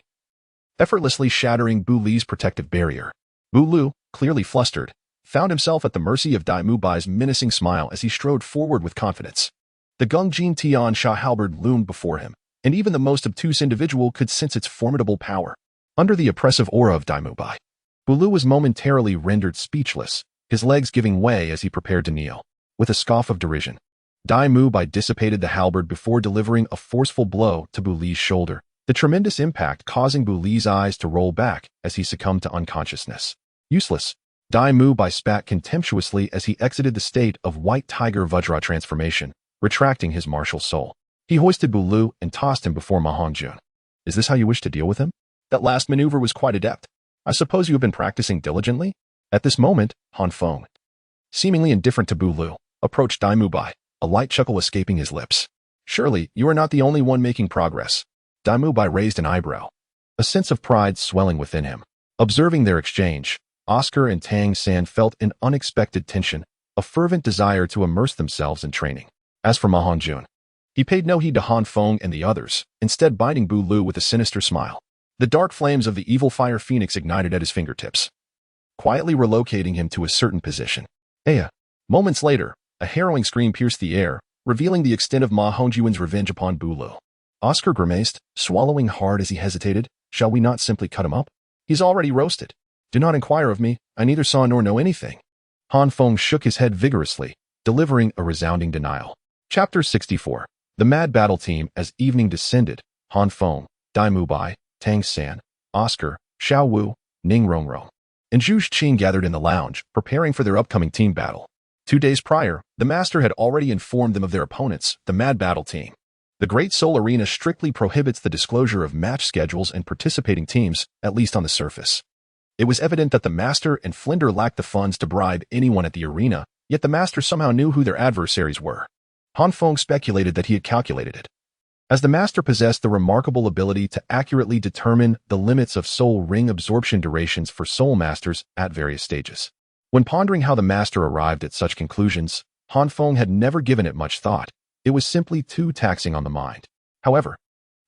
effortlessly shattering Douluo's protective barrier. Douluo, clearly flustered, found himself at the mercy of Dai Bai's menacing smile as he strode forward with confidence. The Gung Jin Tian Sha halberd loomed before him, and even the most obtuse individual could sense its formidable power. Under the oppressive aura of Dai Bai, Douluo was momentarily rendered speechless, his legs giving way as he prepared to kneel. With a scoff of derision, Dai Mubai dissipated the halberd before delivering a forceful blow to Douluo's shoulder, the tremendous impact causing Douluo's eyes to roll back as he succumbed to unconsciousness. Useless. Dai Mubai spat contemptuously as he exited the state of White Tiger Vajra transformation, retracting his martial soul. He hoisted Douluo and tossed him before Ma Hongjun. Is this how you wish to deal with him? That last maneuver was quite adept. I suppose you have been practicing diligently? At this moment, Han Feng, seemingly indifferent to Douluo, approached Dai Mubai, a light chuckle escaping his lips. Surely, you are not the only one making progress. Dai Mubai raised an eyebrow, a sense of pride swelling within him. Observing their exchange, Oscar and Tang San felt an unexpected tension, a fervent desire to immerse themselves in training. As for Ma Hongjun, he paid no heed to Han Feng and the others, instead biting Douluo with a sinister smile. The dark flames of the evil fire phoenix ignited at his fingertips, quietly relocating him to a certain position. Moments later, a harrowing scream pierced the air, revealing the extent of Ma Hongjun's revenge upon Douluo. Oscar grimaced, swallowing hard as he hesitated. Shall we not simply cut him up? He's already roasted. Do not inquire of me. I neither saw nor know anything. Han Feng shook his head vigorously, delivering a resounding denial. Chapter 64. The Mad Battle Team. As evening descended, Han Feng, Dai Mubai, Tang San, Oscar, Xiao Wu, Ning Rongrong, and Zhu Qing gathered in the lounge, preparing for their upcoming team battle. 2 days prior, the master had already informed them of their opponents, the Mad Battle Team. The Great Soul Arena strictly prohibits the disclosure of match schedules and participating teams, at least on the surface. It was evident that the master and Flinder lacked the funds to bribe anyone at the arena, yet the master somehow knew who their adversaries were. Han Feng speculated that he had calculated it, as the master possessed the remarkable ability to accurately determine the limits of soul ring absorption durations for soul masters at various stages. When pondering how the master arrived at such conclusions, Han Feng had never given it much thought. It was simply too taxing on the mind. However,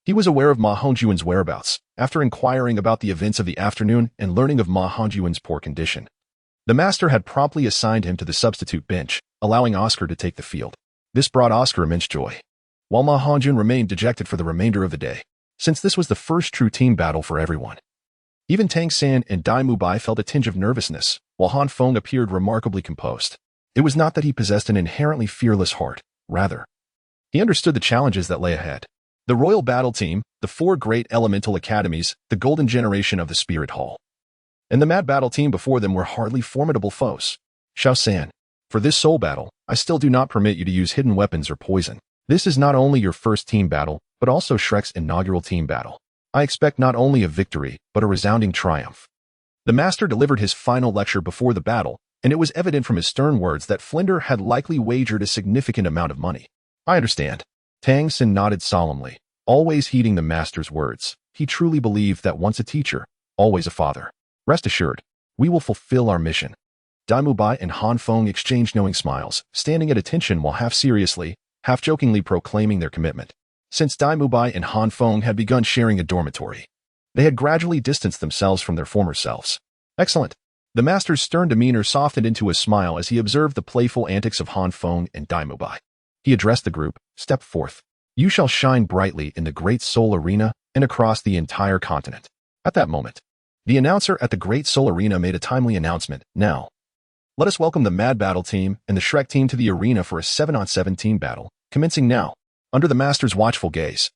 he was aware of Ma Hongjun's whereabouts, after inquiring about the events of the afternoon and learning of Ma Hongjun's poor condition. The master had promptly assigned him to the substitute bench, allowing Oscar to take the field. This brought Oscar immense joy, while Ma Hongjun remained dejected for the remainder of the day, since this was the first true team battle for everyone. Even Tang San and Dai Mubai felt a tinge of nervousness, while Han Feng appeared remarkably composed. It was not that he possessed an inherently fearless heart, rather, he understood the challenges that lay ahead. The Royal Battle Team, the 4 great elemental academies, the golden generation of the Spirit Hall, and the Mad Battle Team before them were hardly formidable foes. Xiao San, for this soul battle, I still do not permit you to use hidden weapons or poison. This is not only your first team battle, but also Shrek's inaugural team battle. I expect not only a victory, but a resounding triumph. The master delivered his final lecture before the battle, and it was evident from his stern words that Flinder had likely wagered a significant amount of money. I understand. Tang Sin nodded solemnly, always heeding the master's words. He truly believed that once a teacher, always a father. Rest assured, we will fulfill our mission. Dai Mubai and Han Feng exchanged knowing smiles, standing at attention while half seriously, half jokingly proclaiming their commitment. Since Dai Mubai and Han Feng had begun sharing a dormitory, they had gradually distanced themselves from their former selves. Excellent. The master's stern demeanor softened into a smile as he observed the playful antics of Han Feng and Dai Mubai. He addressed the group. Step forth. You shall shine brightly in the Great Soul Arena and across the entire continent. At that moment, the announcer at the Great Soul Arena made a timely announcement. Now, let us welcome the Mad Battle Team and the Shrek Team to the arena for a 7-on-7 team battle, commencing now. Under the master's watchful gaze,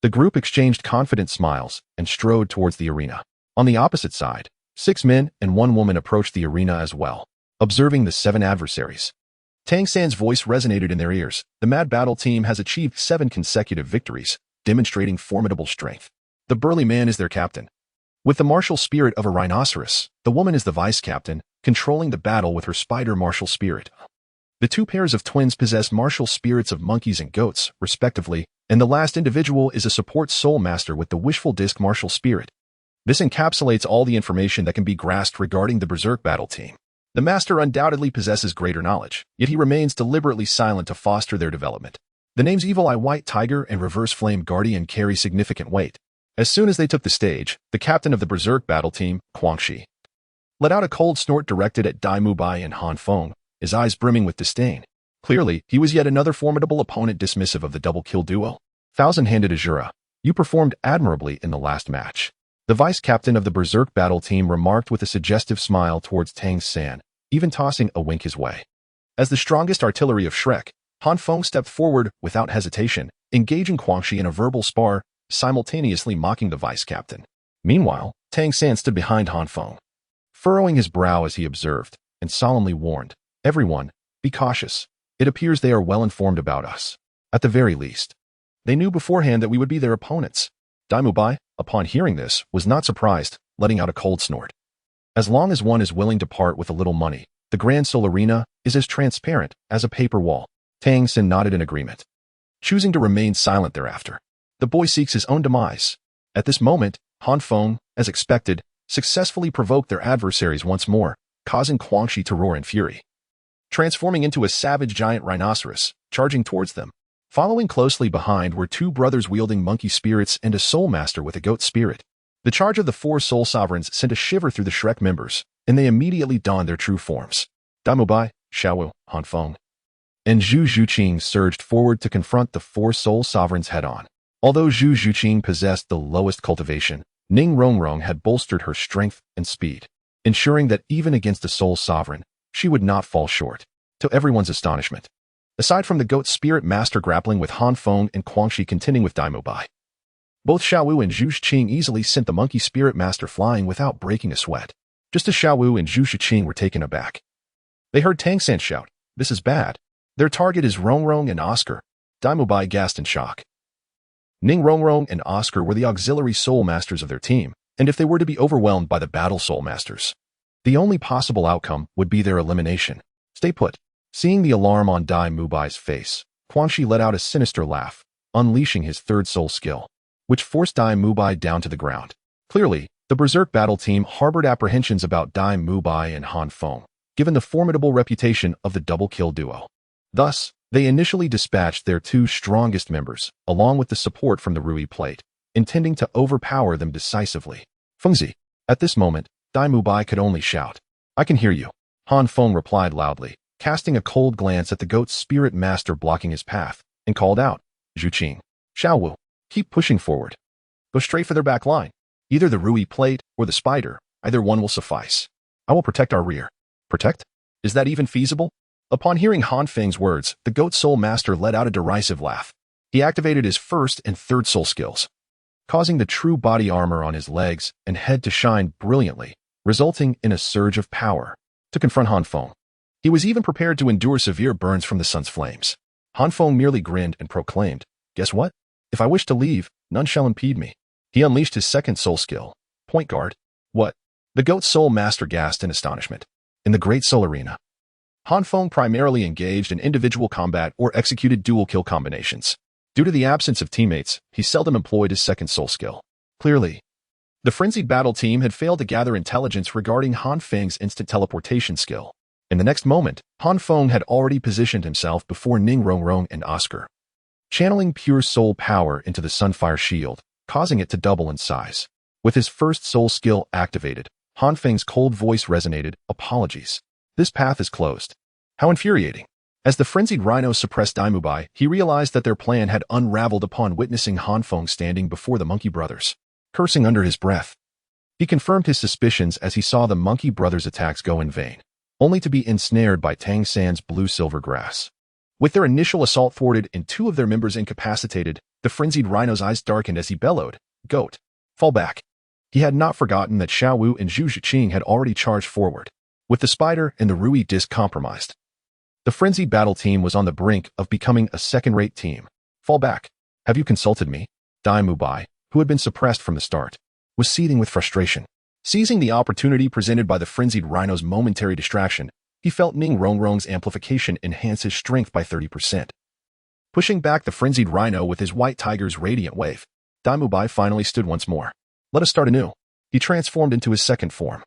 the group exchanged confident smiles and strode towards the arena. On the opposite side, 6 men and 1 woman approached the arena as well, observing the 7 adversaries. Tang San's voice resonated in their ears. The Mad Battle Team has achieved 7 consecutive victories, demonstrating formidable strength. The burly man is their captain. With the martial spirit of a rhinoceros, the woman is the vice-captain, controlling the battle with her spider martial spirit. The 2 pairs of twins possess martial spirits of monkeys and goats, respectively, and the last individual is a support soul master with the wishful disc martial spirit. This encapsulates all the information that can be grasped regarding the Berserk Battle Team. The master undoubtedly possesses greater knowledge, yet he remains deliberately silent to foster their development. The names Evil Eye White Tiger and Reverse Flame Guardian carry significant weight. As soon as they took the stage, the captain of the Berserk Battle Team, Guangxi, let out a cold snort directed at Dai Mubai and Han Feng, his eyes brimming with disdain. Clearly, he was yet another formidable opponent dismissive of the double-kill duo. Thousand-handed Azura, you performed admirably in the last match. The vice captain of the Berserk battle team remarked with a suggestive smile towards Tang San, even tossing a wink his way. As the strongest artillery of Shrek, Han Feng stepped forward without hesitation, engaging Guangxi in a verbal spar, simultaneously mocking the vice captain. Meanwhile, Tang San stood behind Han Feng, furrowing his brow as he observed, and solemnly warned, "Everyone, be cautious. It appears they are well informed about us. At the very least, they knew beforehand that we would be their opponents." Daimubai, upon hearing this, was not surprised, letting out a cold snort. As long as one is willing to part with a little money, the Grand Soul Arena is as transparent as a paper wall. Tang San nodded in agreement, choosing to remain silent thereafter. The boy seeks his own demise. At this moment, Han Feng, as expected, successfully provoked their adversaries once more, causing Guangxi to roar in fury, transforming into a savage giant rhinoceros, charging towards them. Following closely behind were two brothers wielding monkey spirits and a soulmaster with a goat spirit. The charge of the four soul sovereigns sent a shiver through the Shrek members, and they immediately donned their true forms. Daimubai, Xiaowu, Han Feng, and Zhu Zhuqing surged forward to confront the four soul sovereigns head-on. Although Zhu Zhuqing possessed the lowest cultivation, Ning Rongrong had bolstered her strength and speed, ensuring that even against a soul sovereign, she would not fall short. To everyone's astonishment, aside from the goat spirit master grappling with Han Feng and Guangxi contending with Daimubai, both Xiaowu and Zhu Zhuqing easily sent the monkey spirit master flying without breaking a sweat. Just as Xiaowu and Zhu Zhuqing were taken aback, they heard Tang San shout, "This is bad. Their target is Rongrong and Oscar." Daimubai gasped in shock. Ning Rongrong and Oscar were the auxiliary soul masters of their team, and if they were to be overwhelmed by the battle soul masters, the only possible outcome would be their elimination. Stay put. Seeing the alarm on Daimubai's face, Guangxi let out a sinister laugh, unleashing his third soul skill, which forced Daimubai down to the ground. Clearly, the Berserk battle team harbored apprehensions about Daimubai and Han Feng, given the formidable reputation of the double-kill duo. Thus, they initially dispatched their two strongest members, along with the support from the Rui Plate, intending to overpower them decisively. "Fengzi." At this moment, Daimubai could only shout, "I can hear you." Han Feng replied loudly, casting a cold glance at the goat spirit master blocking his path, and called out, "Zhuqing, Xiaowu, keep pushing forward. Go straight for their back line. Either the Rui Plate or the spider, either one will suffice. I will protect our rear." "Protect? Is that even feasible?" Upon hearing Han Feng's words, the goat soul master let out a derisive laugh. He activated his first and third soul skills, causing the true body armor on his legs and head to shine brilliantly, resulting in a surge of power to confront Han Feng. He was even prepared to endure severe burns from the sun's flames. Han Feng merely grinned and proclaimed, "Guess what? If I wish to leave, none shall impede me." He unleashed his second soul skill, Point Guard. "What?" The goat soul master gasped in astonishment. In the Great Soul Arena, Han Feng primarily engaged in individual combat or executed dual-kill combinations. Due to the absence of teammates, he seldom employed his second soul skill. Clearly, the frenzied battle team had failed to gather intelligence regarding Han Feng's instant teleportation skill. In the next moment, Han Feng had already positioned himself before Ning Rongrong and Oscar, channeling pure soul power into the Sunfire Shield, causing it to double in size. With his first soul skill activated, Han Feng's cold voice resonated, "Apologies. This path is closed." How infuriating. As the frenzied rhino suppressed Daimubai, he realized that their plan had unraveled upon witnessing Han Feng standing before the monkey brothers, cursing under his breath. He confirmed his suspicions as he saw the monkey brothers' attacks go in vain, only to be ensnared by Tang San's blue-silver grass. With their initial assault thwarted and two of their members incapacitated, the frenzied rhino's eyes darkened as he bellowed, "Goat, fall back." He had not forgotten that Xiaowu and Zhu Zhuqing had already charged forward, with the spider and the Rui disc compromised. The frenzied battle team was on the brink of becoming a second-rate team. "Fall back. Have you consulted me?" Daimubai, who had been suppressed from the start, was seething with frustration. Seizing the opportunity presented by the frenzied rhino's momentary distraction, he felt Ning Rongrong's amplification enhance his strength by 30%. Pushing back the frenzied rhino with his white tiger's radiant wave, Daimubai finally stood once more. "Let us start anew." He transformed into his second form,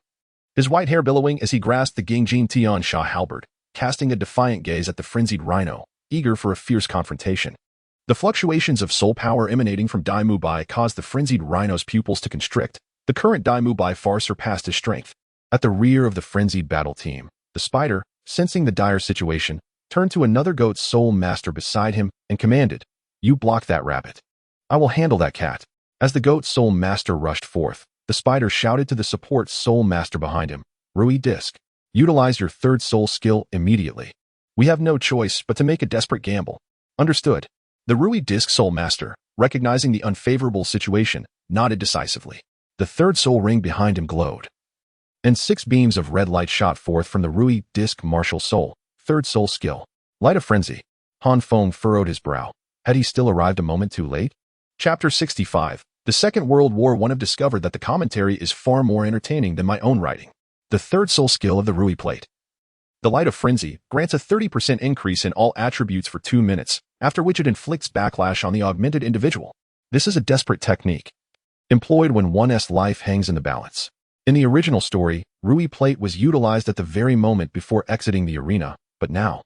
his white hair billowing as he grasped the Gingjin Tian Sha halberd, casting a defiant gaze at the frenzied rhino, eager for a fierce confrontation. The fluctuations of soul power emanating from Daimubai caused the frenzied rhino's pupils to constrict. The current Daimubai far surpassed his strength. At the rear of the frenzied battle team, the spider, sensing the dire situation, turned to another goat soul master beside him and commanded, "You block that rabbit. I will handle that cat." As the goat soul master rushed forth, The spider shouted to the support Soulmaster behind him. Rui Disc. Utilize your third soul skill immediately. We have no choice but to make a desperate gamble. Understood. The Rui Disc Soulmaster, recognizing the unfavorable situation, nodded decisively. The third soul ring behind him glowed, and 6 beams of red light shot forth from the Rui Disc Martial Soul, third soul skill. Light of Frenzy. Han Feng furrowed his brow. Had he still arrived a moment too late? Chapter 65. The Second World War I have discovered that the commentary is far more entertaining than my own writing. The third soul skill of the Rui Plate. The Light of Frenzy grants a 30% increase in all attributes for 2 minutes, after which it inflicts backlash on the augmented individual. This is a desperate technique, employed when one's life hangs in the balance. In the original story, Rui Plate was utilized at the very moment before exiting the arena, but now,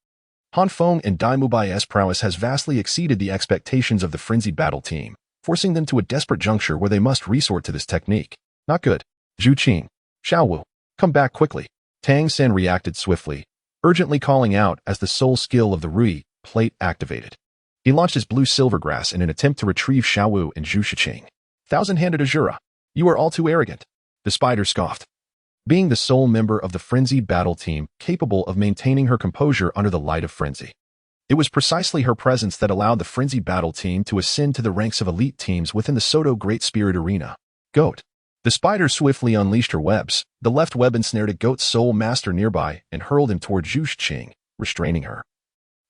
Han Feng and Dai Mubai's prowess has vastly exceeded the expectations of the frenzied battle team, forcing them to a desperate juncture where they must resort to this technique. Not good. Zhu Qing. Xiaowu. Come back quickly. Tang San reacted swiftly, urgently calling out as the soul skill of the Rui Plate activated. He launched his blue silver grass in an attempt to retrieve Xiaowu and Zhu Shiqing. Thousand-handed Azura. You are all too arrogant. The spider scoffed. Being the sole member of the frenzied battle team capable of maintaining her composure under the light of frenzy. It was precisely her presence that allowed the frenzied battle team to ascend to the ranks of elite teams within the Soto Great Spirit Arena. Goat. The spider swiftly unleashed her webs. The left web ensnared a goat Soulmaster nearby and hurled him toward Zhu Shiqing, restraining her,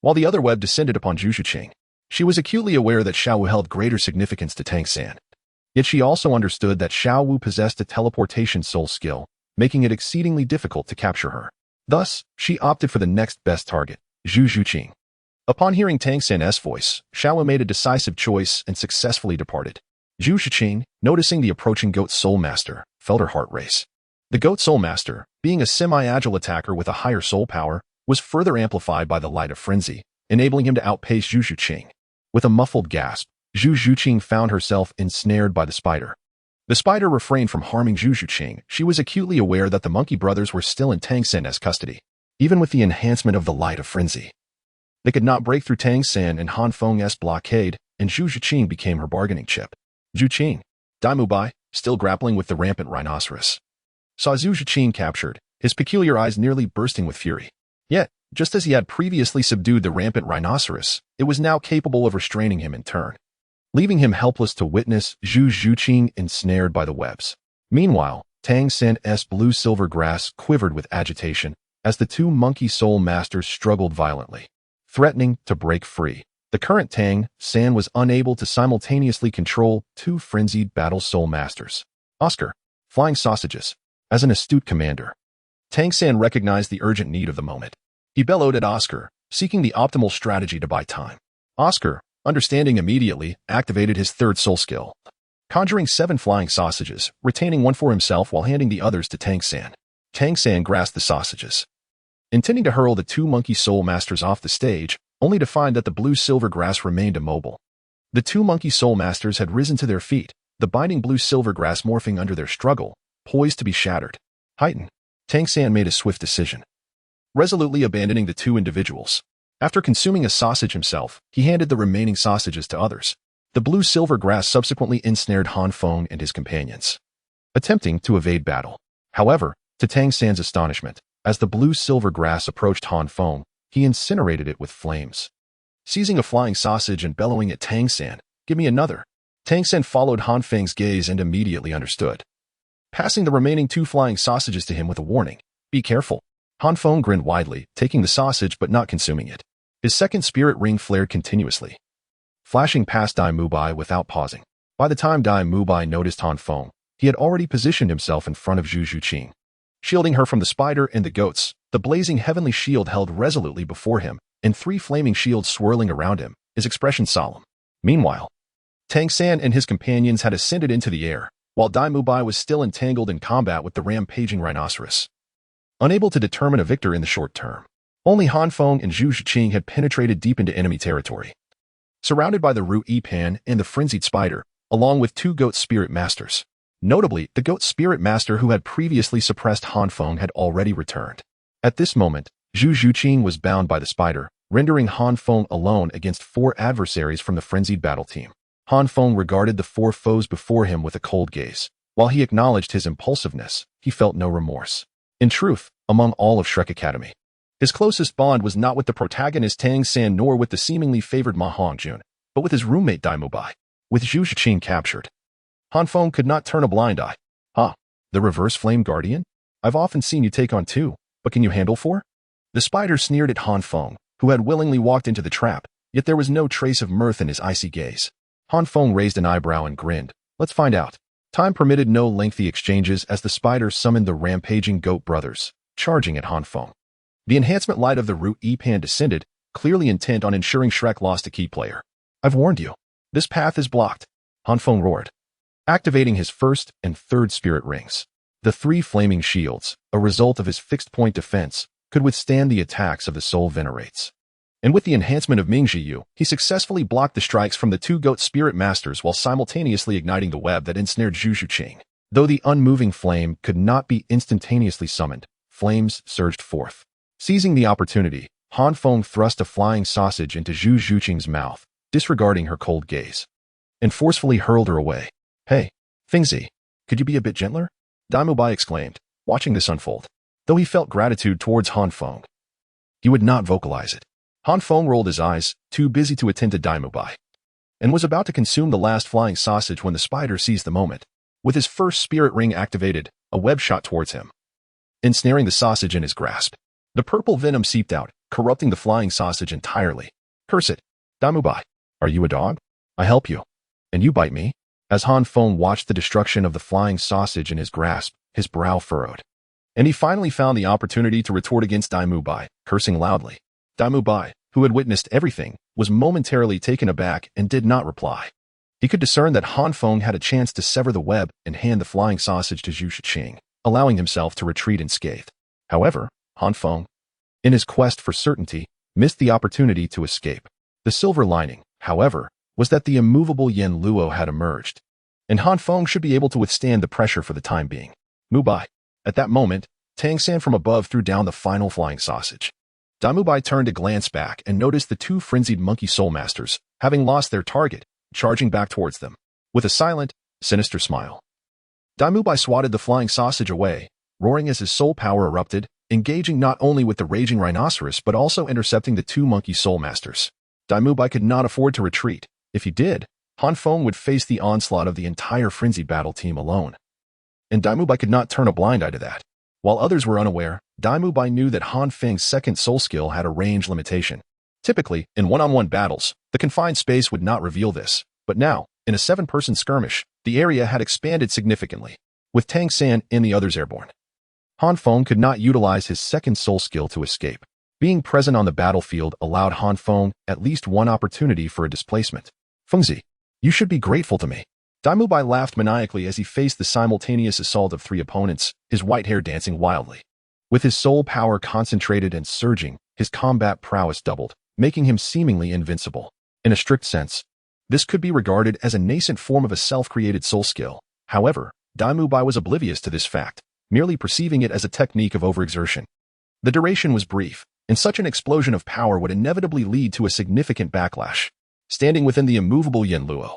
while the other web descended upon Zhu Shiqing. She was acutely aware that Xiaowu held greater significance to Tang San. Yet she also understood that Xiaowu possessed a teleportation soul skill, making it exceedingly difficult to capture her. Thus, she opted for the next best target, Zhu Shiqing. Upon hearing Tang San's voice, Xiaowu made a decisive choice and successfully departed. Zhu Shiqing, noticing the approaching Goat Soulmaster, felt her heart race. The Goat Soulmaster, being a semi-agile attacker with a higher soul power, was further amplified by the Light of Frenzy, enabling him to outpace Zhu Shiqing. With a muffled gasp, Zhu Shiqing found herself ensnared by the spider. The spider refrained from harming Zhu Shiqing. She was acutely aware that the Monkey Brothers were still in Tang San's custody, even with the enhancement of the Light of Frenzy. They could not break through Tang San and Han Feng's blockade, and Zhu Shiqing became her bargaining chip. Zhu Qing. Dai Mubai, still grappling with the rampant rhinoceros, saw Zhu Shiqing captured, his peculiar eyes nearly bursting with fury. Yet, just as he had previously subdued the rampant rhinoceros, it was now capable of restraining him in turn, leaving him helpless to witness Zhu Shiqing ensnared by the webs. Meanwhile, Tang San's blue-silver grass quivered with agitation as the 2 monkey soul masters struggled violently, threatening to break free. The current Tang San was unable to simultaneously control 2 frenzied battle soul masters. Oscar. Flying sausages. As an astute commander, Tang San recognized the urgent need of the moment. He bellowed at Oscar, seeking the optimal strategy to buy time. Oscar, understanding immediately, activated his third soul skill, conjuring 7 flying sausages, retaining 1 for himself while handing the others to Tang San. Tang San grasped the sausages, intending to hurl the 2 monkey soul masters off the stage, only to find that the blue-silver grass remained immobile. The 2 monkey soul masters had risen to their feet, the binding blue-silver grass morphing under their struggle, poised to be shattered. Heighten. Tang San made a swift decision, resolutely abandoning the 2 individuals. After consuming a sausage himself, he handed the remaining sausages to others. The blue-silver grass subsequently ensnared Han Feng and his companions, attempting to evade battle. However, to Tang San's astonishment, as the blue-silver grass approached Han Feng, he incinerated it with flames. Seizing a flying sausage and bellowing at Tang San, "Give me another." Tang San followed Han Feng's gaze and immediately understood, passing the remaining 2 flying sausages to him with a warning. "Be careful." Han Feng grinned widely, taking the sausage but not consuming it. His second spirit ring flared continuously, flashing past Dai Mubai without pausing. By the time Dai Mubai noticed Han Feng, he had already positioned himself in front of Zhu Shiqing, shielding her from the spider and the goats. The blazing heavenly shield held resolutely before him, and 3 flaming shields swirling around him, his expression solemn. Meanwhile, Tang San and his companions had ascended into the air, while Dai Mubai was still entangled in combat with the rampaging rhinoceros, unable to determine a victor in the short term. Only Han Feng and Zhu Shiqing had penetrated deep into enemy territory, surrounded by the Ru Yipan and the frenzied spider, along with 2 goat spirit masters. Notably, the goat spirit master who had previously suppressed Han Feng had already returned. At this moment, Zhu Shiqing was bound by the spider, rendering Han Feng alone against 4 adversaries from the frenzied battle team. Han Feng regarded the 4 foes before him with a cold gaze, While he acknowledged his impulsiveness, he felt no remorse. In truth, among all of Shrek Academy, his closest bond was not with the protagonist Tang San nor with the seemingly favored Ma Hongjun, but with his roommate Dai Mubai. With Zhu Zhiqing captured, Han Feng could not turn a blind eye. "Huh, the reverse flame guardian? I've often seen you take on two, but can you handle four?" The spider sneered at Han Feng, who had willingly walked into the trap, yet there was no trace of mirth in his icy gaze. Han Feng raised an eyebrow and grinned. "Let's find out." Time permitted no lengthy exchanges as the spider summoned the rampaging goat brothers, charging at Han Feng. The enhancement light of the Root E-Pan descended, clearly intent on ensuring Shrek lost a key player. "I've warned you. This path is blocked," Han Feng roared, activating his first and third spirit rings. The 3 flaming shields, a result of his fixed-point defense, could withstand the attacks of the Soul Venerates. And with the enhancement of Mingjiyu, he successfully blocked the strikes from the 2 goat spirit masters while simultaneously igniting the web that ensnared Zhu Zhiqing. Though the unmoving flame could not be instantaneously summoned, flames surged forth. Seizing the opportunity, Han Feng thrust a flying sausage into Zhu Zhiqing's mouth, disregarding her cold gaze, and forcefully hurled her away. "Hey, Fengzi, could you be a bit gentler?" Dai Mubai exclaimed, watching this unfold. Though he felt gratitude towards Han Feng, he would not vocalize it. Han Feng rolled his eyes, too busy to attend to Dai Mubai, and was about to consume the last flying sausage when the spider seized the moment. With his first spirit ring activated, a web shot towards him, ensnaring the sausage in his grasp. The purple venom seeped out, corrupting the flying sausage entirely. "Curse it, Dai Mubai. Are you a dog? I help you, and you bite me?" As Han Feng watched the destruction of the flying sausage in his grasp, his brow furrowed. And he finally found the opportunity to retort against Dai Mubai, cursing loudly. Dai Mubai, who had witnessed everything, was momentarily taken aback and did not reply. He could discern that Han Feng had a chance to sever the web and hand the flying sausage to Zhu Zhiqing, allowing himself to retreat unscathed. However, Han Feng, in his quest for certainty, missed the opportunity to escape. The silver lining, however, was that the immovable Yen Luo had emerged, and Han Feng should be able to withstand the pressure for the time being. "Mubai." At that moment, Tang San from above threw down the final flying sausage. Dai Mubai turned to glance back and noticed the 2 frenzied monkey soul masters, having lost their target, charging back towards them. With a silent, sinister smile, Dai Mubai swatted the flying sausage away, roaring as his soul power erupted, engaging not only with the raging rhinoceros but also intercepting the 2 monkey soul masters. Dai Mubai could not afford to retreat. If he did, Han Feng would face the onslaught of the entire frenzied battle team alone. And Dai Mubai could not turn a blind eye to that. While others were unaware, Dai Mubai knew that Han Feng's second soul skill had a range limitation. Typically, in one-on-one battles, the confined space would not reveal this, but now, in a 7-person skirmish, the area had expanded significantly, with Tang San and the others airborne. Han Feng could not utilize his second soul skill to escape. Being present on the battlefield allowed Han Feng at least one opportunity for a displacement. "Fengzi, you should be grateful to me." Dai Mubai laughed maniacally as he faced the simultaneous assault of 3 opponents, his white hair dancing wildly. With his soul power concentrated and surging, his combat prowess doubled, making him seemingly invincible. In a strict sense, this could be regarded as a nascent form of a self-created soul skill. However, Dai Mubai was oblivious to this fact, merely perceiving it as a technique of overexertion. The duration was brief, and such an explosion of power would inevitably lead to a significant backlash. Standing within the immovable Yen Luo,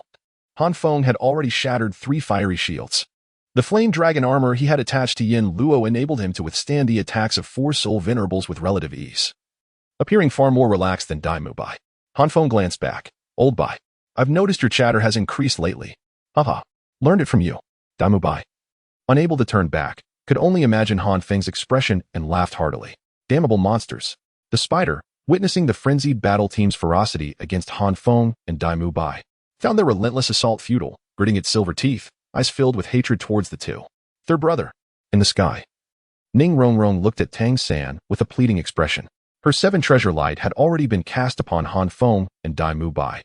Han Feng had already shattered 3 fiery shields. The flame dragon armor he had attached to Yen Luo enabled him to withstand the attacks of 4 soul venerables with relative ease. Appearing far more relaxed than Dai Mubai, Han Feng glanced back. "Old Bai, I've noticed your chatter has increased lately." "Haha, learned it from you." Dai Mubai, unable to turn back, could only imagine Han Feng's expression and laughed heartily. Damnable monsters. The spider, witnessing the frenzied battle team's ferocity against Han Feng and Dai Mubai, found their relentless assault futile, gritting its silver teeth, eyes filled with hatred towards the 2. Their brother. In the sky, Ning Rongrong looked at Tang San with a pleading expression. Her 7 treasure light had already been cast upon Han Feng and Dai Mubai,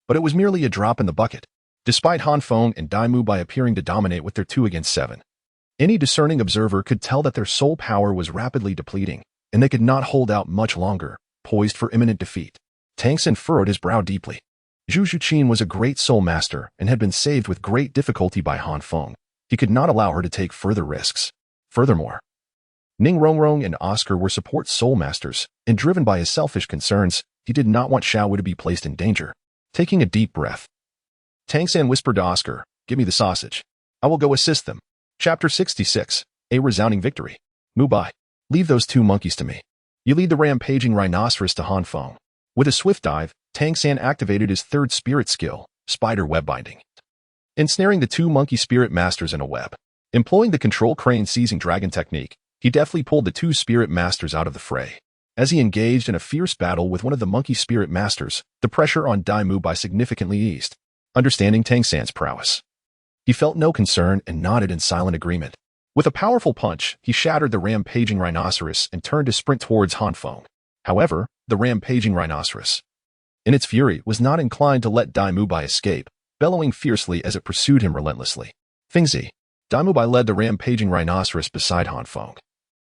but it was merely a drop in the bucket. Despite Han Feng and Dai Mubai appearing to dominate with their 2 against 7, any discerning observer could tell that their soul power was rapidly depleting, and they could not hold out much longer, poised for imminent defeat. Tang San furrowed his brow deeply. Zhu Zhiqing was a great soul master and had been saved with great difficulty by Han Feng. He could not allow her to take further risks. Furthermore, Ning Rongrong and Oscar were support soul masters, and driven by his selfish concerns, he did not want Xiaowu to be placed in danger. Taking a deep breath, Tang San whispered to Oscar, "Give me the sausage. I will go assist them." Chapter 66. A Resounding Victory. Mubai. Leave those two monkeys to me. You lead the rampaging rhinoceros to Han Feng. With a swift dive, Tang San activated his third spirit skill, Spider Web Binding, ensnaring the two monkey spirit masters in a web. Employing the control crane seizing dragon technique, he deftly pulled the two spirit masters out of the fray. As he engaged in a fierce battle with one of the monkey spirit masters, the pressure on Dai Mubai significantly eased. Understanding Tang San's prowess, he felt no concern and nodded in silent agreement. With a powerful punch, he shattered the rampaging rhinoceros and turned to sprint towards Han Feng. However, the rampaging rhinoceros, in its fury, was not inclined to let Dai Mubai escape, bellowing fiercely as it pursued him relentlessly. Fingzi. Dai Mubai led the rampaging rhinoceros beside Han Feng,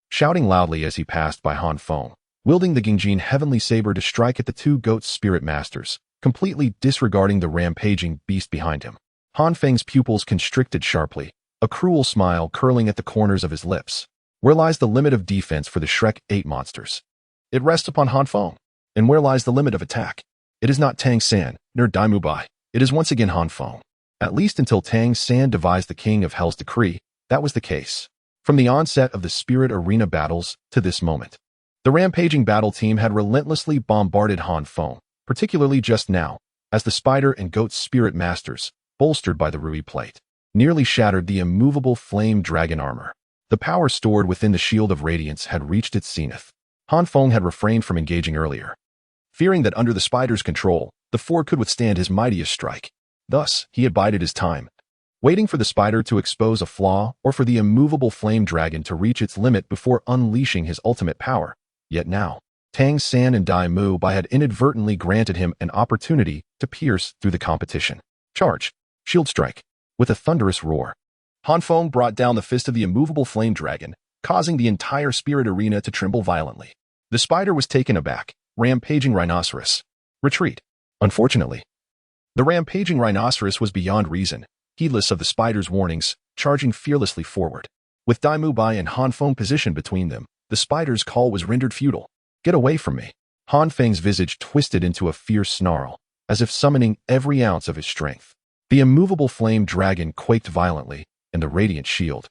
shouting loudly as he passed by Han Feng, wielding the Gingjin Heavenly Saber to strike at the two goats' spirit masters, completely disregarding the rampaging beast behind him. Han Feng's pupils constricted sharply, a cruel smile curling at the corners of his lips. Where lies the limit of defense for the Shrek 8 monsters? It rests upon Han Feng. And where lies the limit of attack? It is not Tang San, nor Dai Mubai. It is once again Han Feng. At least until Tang San devised the King of Hell's decree, that was the case. From the onset of the spirit arena battles to this moment, the rampaging battle team had relentlessly bombarded Han Feng, particularly just now, as the spider and goat spirit masters, bolstered by the Rui plate, nearly shattered the immovable flame dragon armor. The power stored within the Shield of Radiance had reached its zenith. Han Feng had refrained from engaging earlier, fearing that under the spider's control, the four could withstand his mightiest strike. Thus, he had bided his time, waiting for the spider to expose a flaw or for the immovable flame dragon to reach its limit before unleashing his ultimate power. Yet now, Tang San and Dai Mubai had inadvertently granted him an opportunity to pierce through the competition. Charge. Shield strike. With a thunderous roar, Han Feng brought down the fist of the immovable flame dragon, causing the entire spirit arena to tremble violently. The spider was taken aback. Rampaging rhinoceros. Retreat. Unfortunately, the rampaging rhinoceros was beyond reason, heedless of the spider's warnings, charging fearlessly forward. With Dai Mubai and Han Feng positioned between them, the spider's call was rendered futile. Get away from me. Han Feng's visage twisted into a fierce snarl, as if summoning every ounce of his strength. The immovable flame dragon quaked violently, and the radiant shield,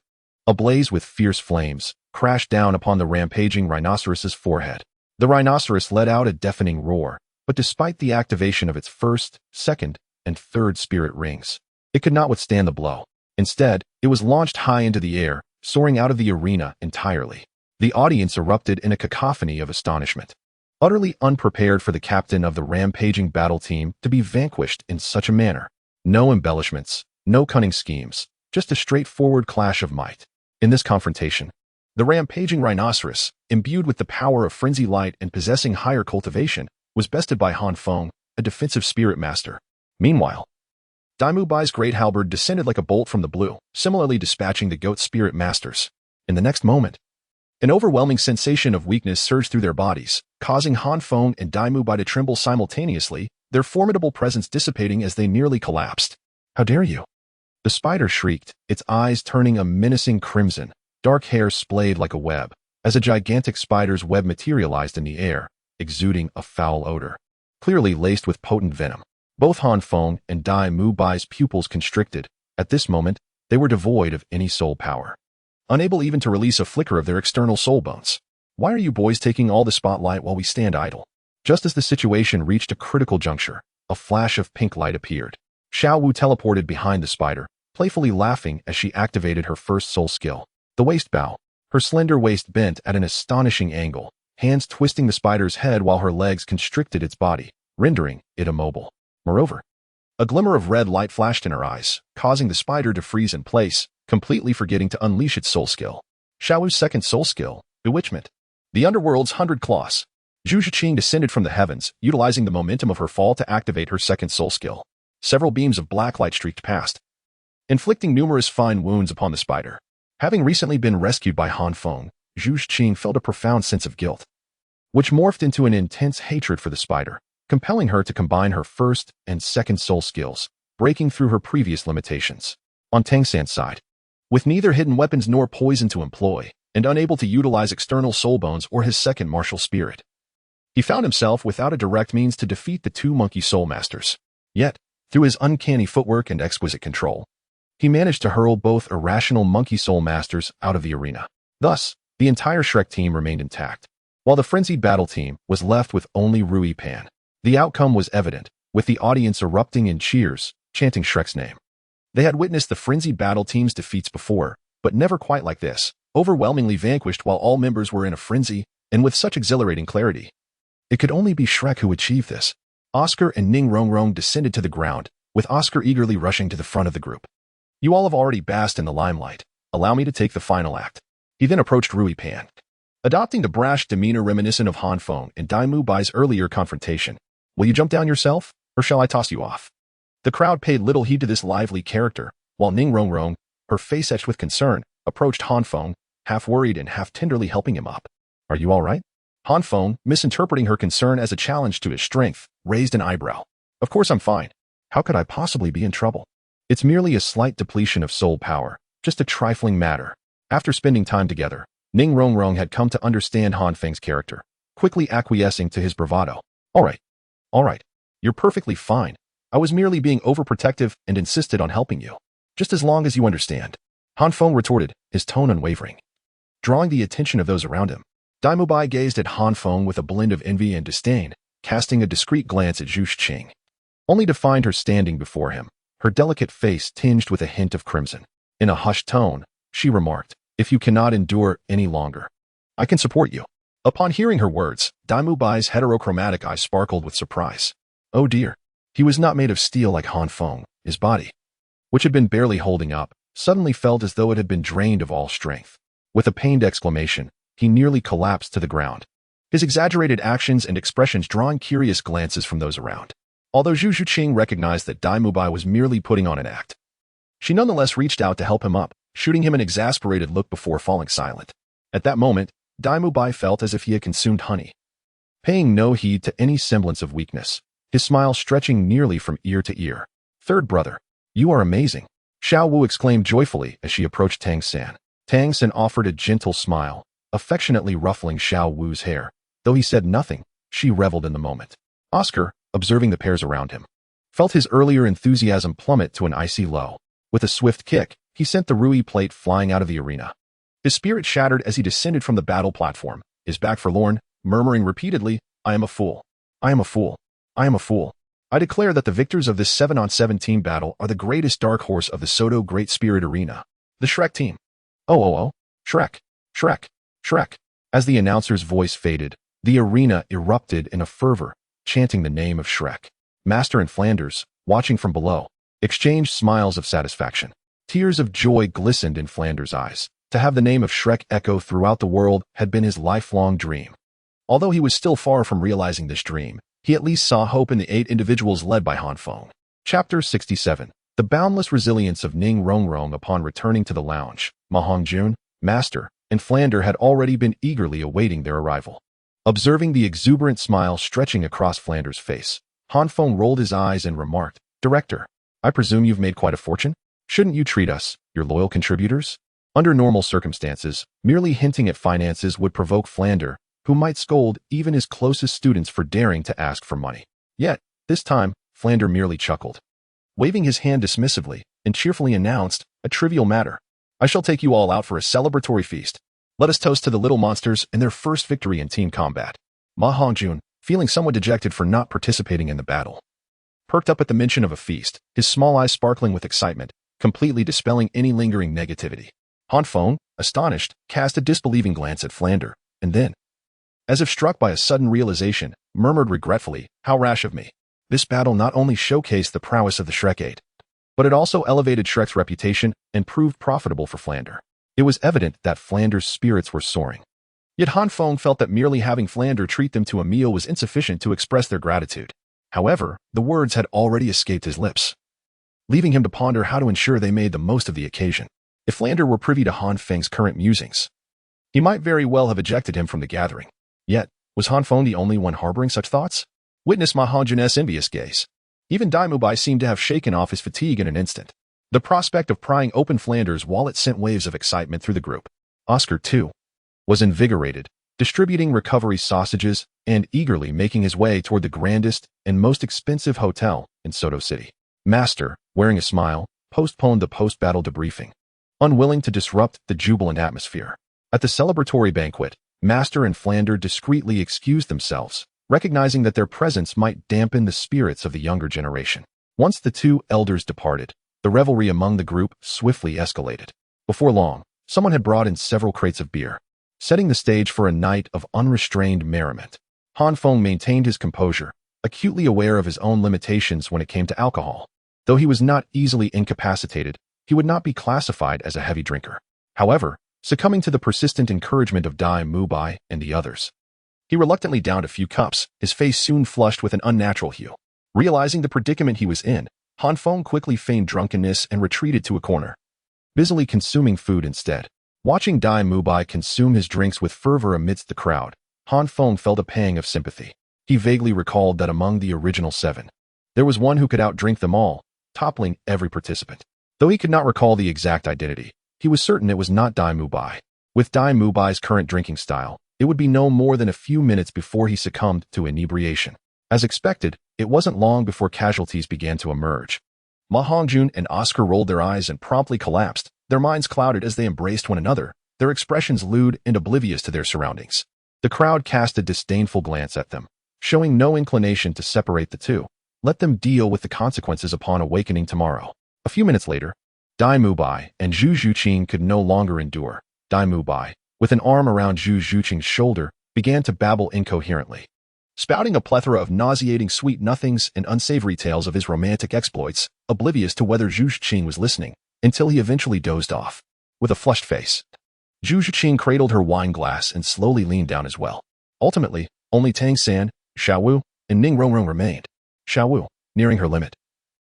ablaze with fierce flames, crashed down upon the rampaging rhinoceros's forehead. The rhinoceros let out a deafening roar, but despite the activation of its first, second, and third spirit rings, it could not withstand the blow. Instead, it was launched high into the air, soaring out of the arena entirely. The audience erupted in a cacophony of astonishment, utterly unprepared for the captain of the rampaging battle team to be vanquished in such a manner. No embellishments, no cunning schemes, just a straightforward clash of might. In this confrontation, the rampaging rhinoceros, imbued with the power of frenzy light and possessing higher cultivation, was bested by Han Feng, a defensive spirit master. Meanwhile, Dai Mubai's great halberd descended like a bolt from the blue, similarly dispatching the goat spirit masters. In the next moment, an overwhelming sensation of weakness surged through their bodies, causing Han Feng and Dai Mubai to tremble simultaneously, their formidable presence dissipating as they nearly collapsed. How dare you? The spider shrieked, its eyes turning a menacing crimson, dark hair splayed like a web, as a gigantic spider's web materialized in the air, exuding a foul odor, clearly laced with potent venom. Both Han Feng and Dai Mubai's pupils constricted. At this moment, they were devoid of any soul power, unable even to release a flicker of their external soul bones. Why are you boys taking all the spotlight while we stand idle? Just as the situation reached a critical juncture, a flash of pink light appeared. Xiao Wu teleported behind the spider, playfully laughing as she activated her first soul skill, the waist bow. Her slender waist bent at an astonishing angle, hands twisting the spider's head while her legs constricted its body, rendering it immobile. Moreover, a glimmer of red light flashed in her eyes, causing the spider to freeze in place, completely forgetting to unleash its soul skill. Xiao Wu's second soul skill, Bewitchment. The underworld's 100 claws. Zhu Zhiqing descended from the heavens, utilizing the momentum of her fall to activate her second soul skill. Several beams of black light streaked past, inflicting numerous fine wounds upon the spider. Having recently been rescued by Han Feng, Zhu Zhiqing felt a profound sense of guilt, which morphed into an intense hatred for the spider, compelling her to combine her first and second soul skills, breaking through her previous limitations. On Tang San's side, with neither hidden weapons nor poison to employ, and unable to utilize external soul bones or his second martial spirit, he found himself without a direct means to defeat the two monkey soul masters. Yet, through his uncanny footwork and exquisite control, he managed to hurl both irrational monkey soul masters out of the arena. Thus, the entire Shrek team remained intact, while the frenzied battle team was left with only Rui Pan. The outcome was evident, with the audience erupting in cheers, chanting Shrek's name. They had witnessed the frenzied battle team's defeats before, but never quite like this, overwhelmingly vanquished while all members were in a frenzy, and with such exhilarating clarity. It could only be Shrek who achieved this. Oscar and Ning Rongrong descended to the ground, with Oscar eagerly rushing to the front of the group. You all have already basked in the limelight. Allow me to take the final act. He then approached Rui Pan. Adopting the brash demeanor reminiscent of Han Feng and Daimu Bai's earlier confrontation, will you jump down yourself, or shall I toss you off? The crowd paid little heed to this lively character, while Ning Rongrong, her face etched with concern, approached Han Feng, half worried and half tenderly helping him up. Are you all right? Han Feng, misinterpreting her concern as a challenge to his strength, raised an eyebrow. Of course I'm fine. How could I possibly be in trouble? It's merely a slight depletion of soul power, just a trifling matter. After spending time together, Ning Rongrong had come to understand Han Feng's character, quickly acquiescing to his bravado. All right. You're perfectly fine. I was merely being overprotective and insisted on helping you. Just as long as you understand. Han Feng retorted, his tone unwavering. Drawing the attention of those around him, Daimu Bai gazed at Han Feng with a blend of envy and disdain, casting a discreet glance at Zhu Qing, only to find her standing before him, her delicate face tinged with a hint of crimson. In a hushed tone, she remarked, if you cannot endure any longer, I can support you. Upon hearing her words, Daimu Bai's heterochromatic eyes sparkled with surprise. Oh dear. He was not made of steel like Han Feng. His body, which had been barely holding up, suddenly felt as though it had been drained of all strength. With a pained exclamation, he nearly collapsed to the ground, his exaggerated actions and expressions drawing curious glances from those around. Although Zhu Qing recognized that Daimu Bai was merely putting on an act, she nonetheless reached out to help him up, shooting him an exasperated look before falling silent. At that moment, Daimu Bai felt as if he had consumed honey. Paying no heed to any semblance of weakness, his smile stretching nearly from ear to ear. Third brother, you are amazing, Xiao Wu exclaimed joyfully as she approached Tang San. Tang San offered a gentle smile, affectionately ruffling Xiao Wu's hair. Though he said nothing, she reveled in the moment. Oscar, observing the pairs around him, felt his earlier enthusiasm plummet to an icy low. With a swift kick, he sent the Rui plate flying out of the arena. His spirit shattered as he descended from the battle platform, his back forlorn, murmuring repeatedly, I am a fool. I am a fool. I am a fool. I declare that the victors of this 7-on-7 team battle are the greatest dark horse of the Soto Great Spirit Arena. The Shrek team. Oh. Shrek. Shrek. Shrek. As the announcer's voice faded, the arena erupted in a fervor, chanting the name of Shrek. Master and Flanders, watching from below, exchanged smiles of satisfaction. Tears of joy glistened in Flanders' eyes. To have the name of Shrek echo throughout the world had been his lifelong dream. Although he was still far from realizing this dream, he at least saw hope in the 8 individuals led by Han Feng. Chapter 67. The boundless resilience of Ning Rongrong upon returning to the lounge. Ma Hongjun, Master, and Flander had already been eagerly awaiting their arrival. Observing the exuberant smile stretching across Flander's face, Han Feng rolled his eyes and remarked, Director, I presume you've made quite a fortune? Shouldn't you treat us, your loyal contributors? Under normal circumstances, merely hinting at finances would provoke Flander, who might scold even his closest students for daring to ask for money. Yet, this time, Flander merely chuckled, waving his hand dismissively, and cheerfully announced, a trivial matter. I shall take you all out for a celebratory feast. Let us toast to the little monsters and their first victory in team combat. Ma Hongjun, feeling somewhat dejected for not participating in the battle, perked up at the mention of a feast, his small eyes sparkling with excitement, completely dispelling any lingering negativity. Han Feng, astonished, cast a disbelieving glance at Flander, and then, as if struck by a sudden realization, murmured regretfully, how rash of me. This battle not only showcased the prowess of the Shrek 8, but it also elevated Shrek's reputation and proved profitable for Flander. It was evident that Flander's spirits were soaring. Yet Han Feng felt that merely having Flander treat them to a meal was insufficient to express their gratitude. However, the words had already escaped his lips, leaving him to ponder how to ensure they made the most of the occasion. If Flander were privy to Han Feng's current musings, he might very well have ejected him from the gathering. Yet, was Han Feng the only one harboring such thoughts? Witness Ma Hongjun's envious gaze. Even Daimu Bai seemed to have shaken off his fatigue in an instant. The prospect of prying open Flander's wallet sent waves of excitement through the group. Oscar, too, was invigorated, distributing recovery sausages and eagerly making his way toward the grandest and most expensive hotel in Soto City. Master, wearing a smile, postponed the post-battle debriefing, unwilling to disrupt the jubilant atmosphere. At the celebratory banquet, Master and Flander discreetly excused themselves, recognizing that their presence might dampen the spirits of the younger generation. Once the two elders departed, the revelry among the group swiftly escalated. Before long, someone had brought in several crates of beer, setting the stage for a night of unrestrained merriment. Han Feng maintained his composure, acutely aware of his own limitations when it came to alcohol. Though he was not easily incapacitated, he would not be classified as a heavy drinker. However, succumbing to the persistent encouragement of Dai Mubai and the others, he reluctantly downed a few cups, his face soon flushed with an unnatural hue. Realizing the predicament he was in, Han Feng quickly feigned drunkenness and retreated to a corner, busily consuming food instead. Watching Dai Mubai consume his drinks with fervor amidst the crowd, Han Feng felt a pang of sympathy. He vaguely recalled that among the original 7, there was one who could outdrink them all, toppling every participant. Though he could not recall the exact identity, he was certain it was not Dai Mubai. With Dai Mubai's current drinking style, it would be no more than a few minutes before he succumbed to inebriation. As expected, it wasn't long before casualties began to emerge. Ma Hongjun and Oscar rolled their eyes and promptly collapsed, their minds clouded as they embraced one another, their expressions lewd and oblivious to their surroundings. The crowd cast a disdainful glance at them, showing no inclination to separate the two. Let them deal with the consequences upon awakening tomorrow. A few minutes later, Dai Mubai and Zhu Zhuqing could no longer endure. Dai Mubai, with an arm around Zhu Zhuqing's shoulder, began to babble incoherently, spouting a plethora of nauseating sweet nothings and unsavory tales of his romantic exploits, oblivious to whether Zhu Zhuqing was listening, until he eventually dozed off. With a flushed face, Zhu Zhuqing cradled her wine glass and slowly leaned down as well. Ultimately, only Tang San, Xiaowu, and Ning Rongrong remained. Xiaowu, nearing her limit,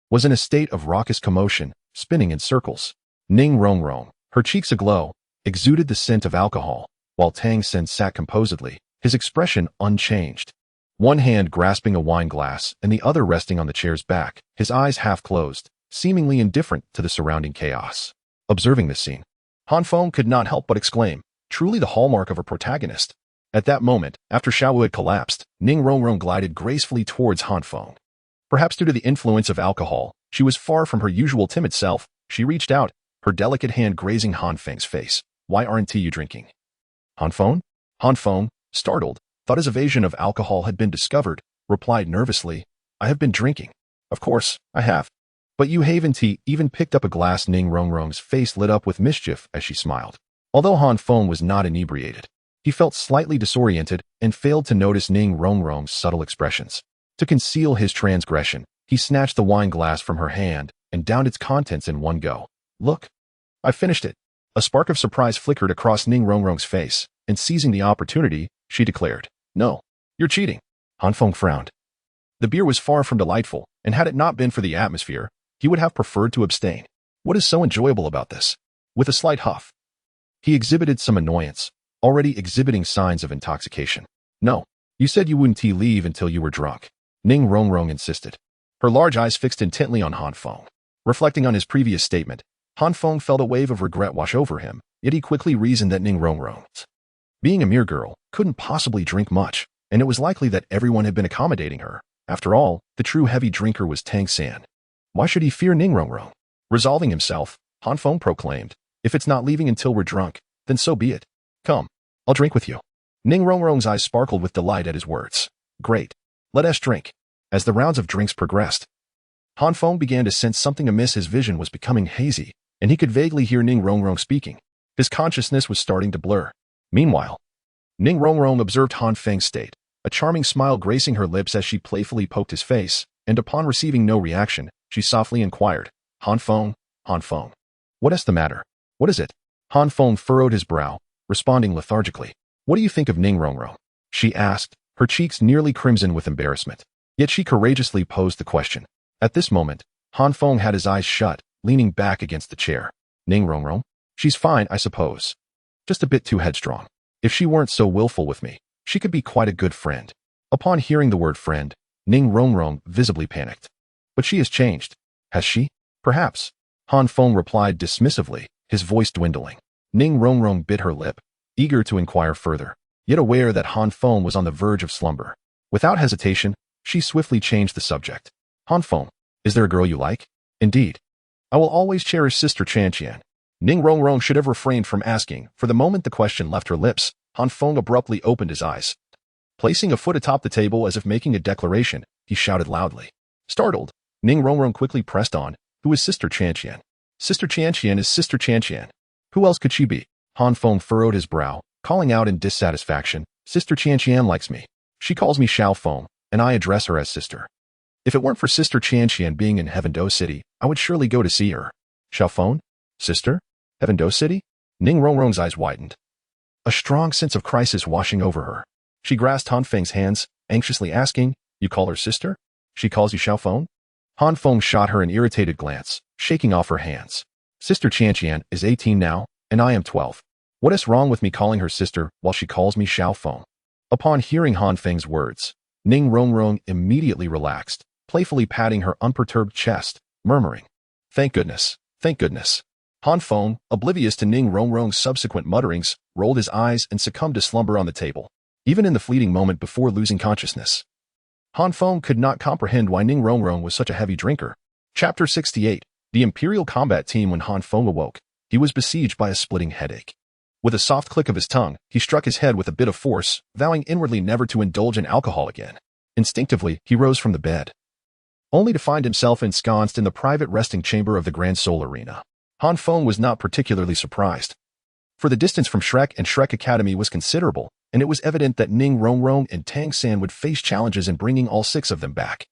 was in a state of raucous commotion, spinning in circles. Ning Rongrong, her cheeks aglow, exuded the scent of alcohol, while Tang Sen sat composedly, his expression unchanged. One hand grasping a wine glass and the other resting on the chair's back, his eyes half closed, seemingly indifferent to the surrounding chaos. Observing this scene, Han Feng could not help but exclaim, truly the hallmark of a protagonist. At that moment, after Xiaowu had collapsed, Ning Rongrong glided gracefully towards Han Feng. Perhaps due to the influence of alcohol, she was far from her usual timid self. She reached out, her delicate hand grazing Han Feng's face. Why aren't you drinking? Han Feng? Han Feng, startled, thought his evasion of alcohol had been discovered, replied nervously, I have been drinking. Of course, I have. But you haven't even picked up a glass. Ning Rongrong's face lit up with mischief as she smiled. Although Han Feng was not inebriated, he felt slightly disoriented and failed to notice Ning Rongrong's subtle expressions. To conceal his transgression, he snatched the wine glass from her hand and downed its contents in one go. Look, I finished it. A spark of surprise flickered across Ning Rongrong's face, and seizing the opportunity, she declared, No, you're cheating. Han Feng frowned. The beer was far from delightful, and had it not been for the atmosphere, he would have preferred to abstain. What is so enjoyable about this? With a slight huff, he exhibited some annoyance, already exhibiting signs of intoxication. No, you said you wouldn't leave until you were drunk. Ning Rongrong insisted, her large eyes fixed intently on Han Feng. Reflecting on his previous statement, Han Feng felt a wave of regret wash over him, yet he quickly reasoned that Ning Rongrong, being a mere girl, couldn't possibly drink much, and it was likely that everyone had been accommodating her. After all, the true heavy drinker was Tang San. Why should he fear Ning Rongrong? Resolving himself, Han Feng proclaimed, if it's not leaving until we're drunk, then so be it. Come, I'll drink with you. Ning Rongrong's eyes sparkled with delight at his words. Great. Let us drink. As the rounds of drinks progressed, Han Feng began to sense something amiss. His vision was becoming hazy, and he could vaguely hear Ning Rongrong speaking. His consciousness was starting to blur. Meanwhile, Ning Rongrong observed Han Feng's state, a charming smile gracing her lips as she playfully poked his face, and upon receiving no reaction, she softly inquired, Han Feng, what is the matter? What is it? Han Feng furrowed his brow, responding lethargically. What do you think of Ning Rongrong? She asked, her cheeks nearly crimson with embarrassment. Yet she courageously posed the question. At this moment, Han Feng had his eyes shut, leaning back against the chair. Ning Rongrong? She's fine, I suppose. Just a bit too headstrong. If she weren't so willful with me, she could be quite a good friend. Upon hearing the word friend, Ning Rongrong visibly panicked. But she has changed. Has she? Perhaps. Han Feng replied dismissively, his voice dwindling. Ning Rongrong bit her lip, eager to inquire further, yet aware that Han Feng was on the verge of slumber. Without hesitation, she swiftly changed the subject. Han Feng, is there a girl you like? Indeed. I will always cherish Sister Chanqian. Ning Rongrong should have refrained from asking, for the moment the question left her lips, Han Feng abruptly opened his eyes. Placing a foot atop the table as if making a declaration, he shouted loudly. Startled, Ning Rongrong quickly pressed on, who is Sister Chanqian? Sister Chanqian is Sister Chanqian. Who else could she be? Han Feng furrowed his brow, calling out in dissatisfaction, Sister Chanqian likes me. She calls me Xiao Feng, and I address her as sister. If it weren't for Sister Chanqian being in Heaven-Do City, I would surely go to see her. Xiao Feng? Sister? Heaven-Do City? Ning Rongrong's eyes widened. A strong sense of crisis washing over her. She grasped Han Feng's hands, anxiously asking, You call her sister? She calls you Xiao Feng? Han Feng shot her an irritated glance, shaking off her hands. Sister Chanqian is 18 now, and I am 12. What is wrong with me calling her sister while she calls me Xiao Feng? Upon hearing Han Feng's words, Ning Rongrong immediately relaxed, playfully patting her unperturbed chest, murmuring, Thank goodness, thank goodness. Han Feng, oblivious to Ning Rongrong's subsequent mutterings, rolled his eyes and succumbed to slumber on the table, even in the fleeting moment before losing consciousness. Han Feng could not comprehend why Ning Rongrong was such a heavy drinker. Chapter 68, The Imperial Combat Team. When Han Feng awoke, he was besieged by a splitting headache. With a soft click of his tongue, he struck his head with a bit of force, vowing inwardly never to indulge in alcohol again. Instinctively, he rose from the bed, only to find himself ensconced in the private resting chamber of the Grand Soul Arena. Han Feng was not particularly surprised, for the distance from Shrek and Shrek Academy was considerable, and it was evident that Ning Rongrong and Tang San would face challenges in bringing all 6 of them back.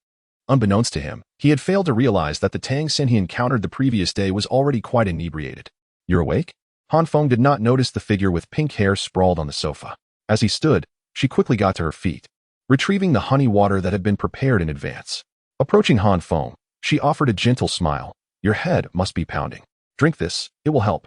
Unbeknownst to him, he had failed to realize that the Tang San he encountered the previous day was already quite inebriated. You're awake? Han Feng did not notice the figure with pink hair sprawled on the sofa. As he stood, she quickly got to her feet, retrieving the honey water that had been prepared in advance. Approaching Han Feng, she offered a gentle smile. Your head must be pounding. Drink this, it will help.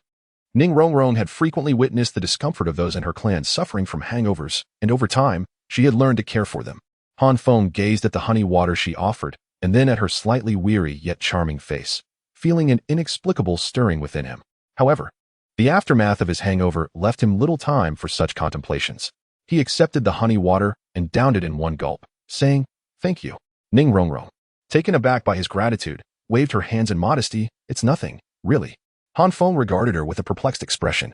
Ning Rongrong had frequently witnessed the discomfort of those in her clan suffering from hangovers, and over time, she had learned to care for them. Han Feng gazed at the honey water she offered, and then at her slightly weary yet charming face, feeling an inexplicable stirring within him. However, the aftermath of his hangover left him little time for such contemplations. He accepted the honey water and downed it in one gulp, saying, Thank you. Ning Rongrong, taken aback by his gratitude, waved her hands in modesty. It's nothing, really. Han Feng regarded her with a perplexed expression,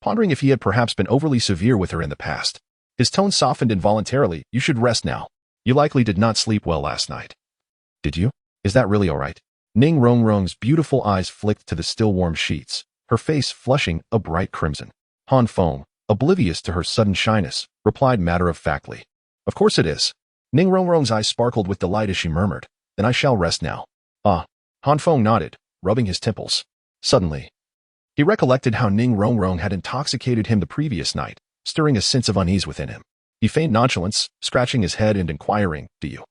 pondering if he had perhaps been overly severe with her in the past. His tone softened involuntarily. You should rest now. You likely did not sleep well last night. Did you? Is that really all right? Ning Rongrong's beautiful eyes flicked to the still warm sheets, her face flushing a bright crimson. Han Feng, oblivious to her sudden shyness, replied matter-of-factly, Of course it is. Ning Rongrong's eyes sparkled with delight as she murmured, Then I shall rest now. Ah. Han Feng nodded, rubbing his temples. Suddenly, he recollected how Ning Rongrong had intoxicated him the previous night, stirring a sense of unease within him. He feigned nonchalance, scratching his head and inquiring, Do you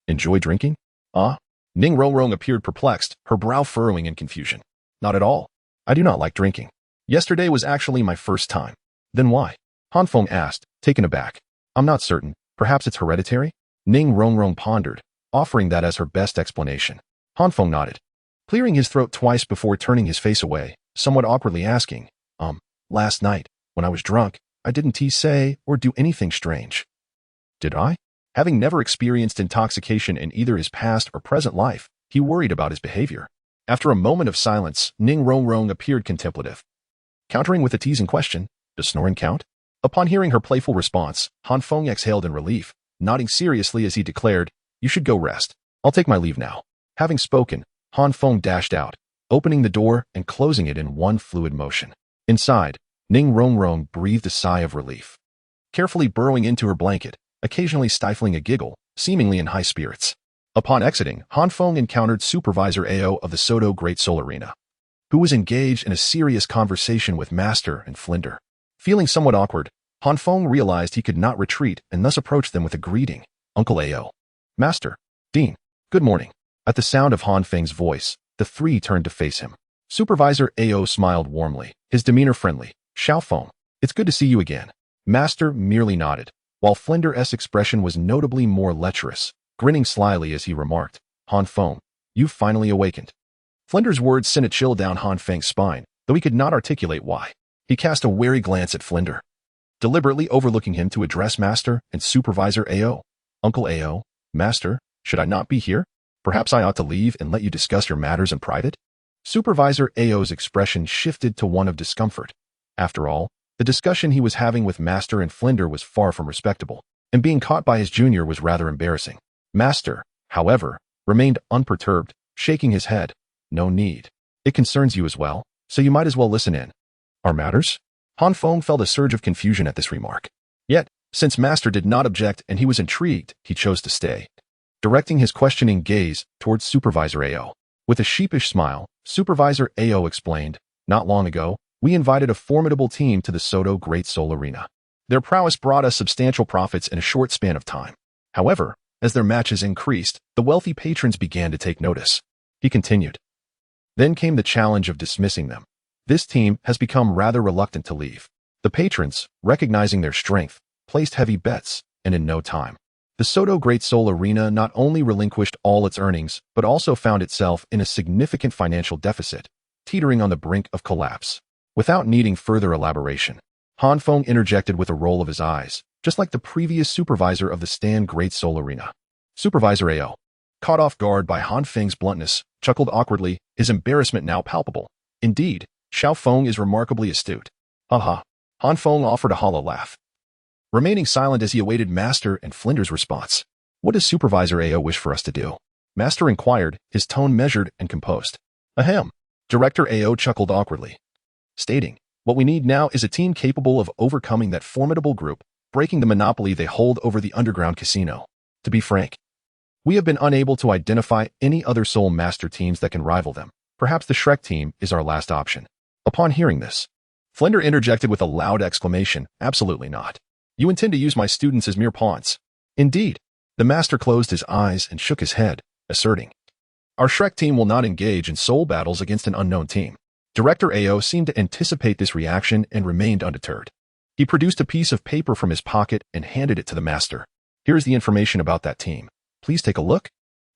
enjoy drinking? Ah? Ning Rongrong appeared perplexed, her brow furrowing in confusion. Not at all. I do not like drinking. Yesterday was actually my first time. Then why? Han Feng asked, taken aback. I'm not certain. Perhaps it's hereditary? Ning Rongrong pondered, offering that as her best explanation. Han Feng nodded, clearing his throat twice before turning his face away, somewhat awkwardly asking, Last night, when I was drunk, I didn't say or do anything strange. Did I? Having never experienced intoxication in either his past or present life, he worried about his behavior. After a moment of silence, Ning Rongrong appeared contemplative, countering with a teasing question, Does snoring count? Upon hearing her playful response, Han Feng exhaled in relief, nodding seriously as he declared, You should go rest. I'll take my leave now. Having spoken, Han Feng dashed out, opening the door and closing it in one fluid motion. Inside, Ning Rongrong breathed a sigh of relief, carefully burrowing into her blanket, occasionally stifling a giggle, seemingly in high spirits. Upon exiting, Han Feng encountered Supervisor Ao of the Soto Great Soul Arena, who was engaged in a serious conversation with Master and Flinder. Feeling somewhat awkward, Han Feng realized he could not retreat and thus approached them with a greeting. Uncle Ao. Master. Dean. Good morning. At the sound of Han Feng's voice, the 3 turned to face him. Supervisor Ao smiled warmly, his demeanor friendly. Xiao Feng. It's good to see you again. Master merely nodded, while Flinder's expression was notably more lecherous, grinning slyly as he remarked, Han Feng, you've finally awakened. Flinder's words sent a chill down Han Feng's spine, though he could not articulate why. He cast a wary glance at Flinder, deliberately overlooking him to address Master and Supervisor Ao. Uncle Ao, Master, should I not be here? Perhaps I ought to leave and let you discuss your matters in private? Supervisor Ao's expression shifted to one of discomfort. After all, the discussion he was having with Master and Flinder was far from respectable, and being caught by his junior was rather embarrassing. Master, however, remained unperturbed, shaking his head. No need. It concerns you as well, so you might as well listen in. Our matters? Han Feng felt a surge of confusion at this remark. Yet, since Master did not object and he was intrigued, he chose to stay, directing his questioning gaze towards Supervisor Ao. With a sheepish smile, Supervisor Ao explained, "Not long ago, we invited a formidable team to the Soto Great Soul Arena. Their prowess brought us substantial profits in a short span of time. However, as their matches increased, the wealthy patrons began to take notice." He continued. Then came the challenge of dismissing them. This team has become rather reluctant to leave. The patrons, recognizing their strength, placed heavy bets, and in no time, the Soto Great Soul Arena not only relinquished all its earnings, but also found itself in a significant financial deficit, teetering on the brink of collapse. Without needing further elaboration, Han Feng interjected with a roll of his eyes, just like the previous supervisor of the Stan Great Soul Arena. Supervisor Ao, caught off guard by Han Feng's bluntness, chuckled awkwardly, his embarrassment now palpable. Indeed, Xiao Feng is remarkably astute. Haha. Han Feng offered a hollow laugh, remaining silent as he awaited Master and Flinder's response. What does Supervisor Ao wish for us to do? Master inquired, his tone measured and composed. Ahem. Director Ao chuckled awkwardly, stating, what we need now is a team capable of overcoming that formidable group, breaking the monopoly they hold over the underground casino. To be frank, we have been unable to identify any other Soul Master teams that can rival them. Perhaps the Shrek team is our last option. Upon hearing this, Flinder interjected with a loud exclamation, absolutely not. You intend to use my students as mere pawns. Indeed. The Master closed his eyes and shook his head, asserting, our Shrek team will not engage in soul battles against an unknown team. Director Ao seemed to anticipate this reaction and remained undeterred. He produced a piece of paper from his pocket and handed it to the Master. Here's the information about that team. Please take a look.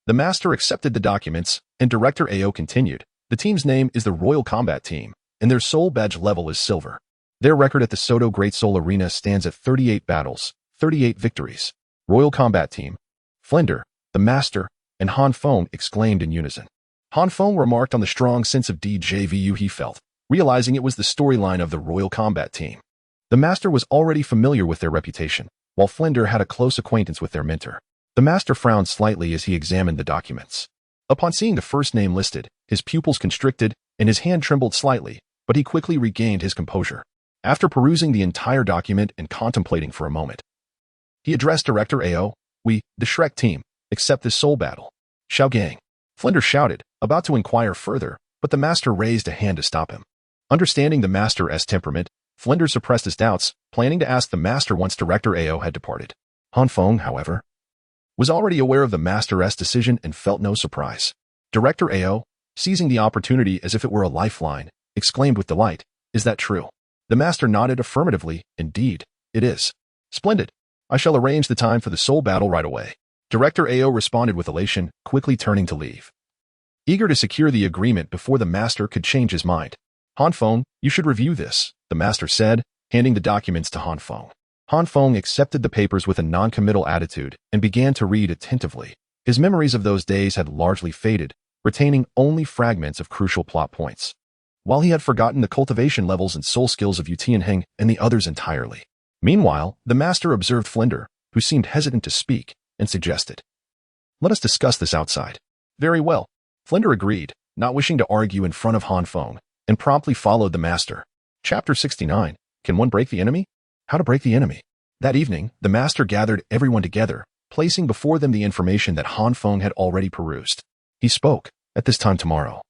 The Master accepted the documents, and Director Ao continued, the team's name is the Royal Combat Team, and their soul badge level is silver. Their record at the Soto Great Soul Arena stands at 38 battles, 38 victories. Royal Combat Team. Flinder, the Master, and Han Feng exclaimed in unison. Han Feng remarked on the strong sense of déjà vu he felt, realizing it was the storyline of the Royal Combat Team. The Master was already familiar with their reputation, while Flinder had a close acquaintance with their mentor. The Master frowned slightly as he examined the documents. Upon seeing the first name listed, his pupils constricted and his hand trembled slightly, but he quickly regained his composure. After perusing the entire document and contemplating for a moment, he addressed Director Ao, we, the Shrek team, accept this soul battle. Xiao Gang. Flinder shouted, about to inquire further, but the Master raised a hand to stop him. Understanding the Master's temperament, Flinder suppressed his doubts, planning to ask the Master once Director Ao had departed. Han Feng, however, was already aware of the Master's decision and felt no surprise. Director Ao, seizing the opportunity as if it were a lifeline, exclaimed with delight, is that true? The Master nodded affirmatively, indeed, it is. Splendid. I shall arrange the time for the soul battle right away. Director Ao responded with elation, quickly turning to leave, eager to secure the agreement before the Master could change his mind. Han Feng, you should review this, the Master said, handing the documents to Han Feng. Han Feng accepted the papers with a non-committal attitude and began to read attentively. His memories of those days had largely faded, retaining only fragments of crucial plot points, while he had forgotten the cultivation levels and soul skills of Tianheng and the others entirely. Meanwhile, the Master observed Flinder, who seemed hesitant to speak, and suggested, let us discuss this outside. Very well. Flinder agreed, not wishing to argue in front of Han Feng, and promptly followed the Master. Chapter 69. Can one break the enemy? How to break the enemy. That evening, the Master gathered everyone together, placing before them the information that Han Feng had already perused. He spoke, at this time tomorrow,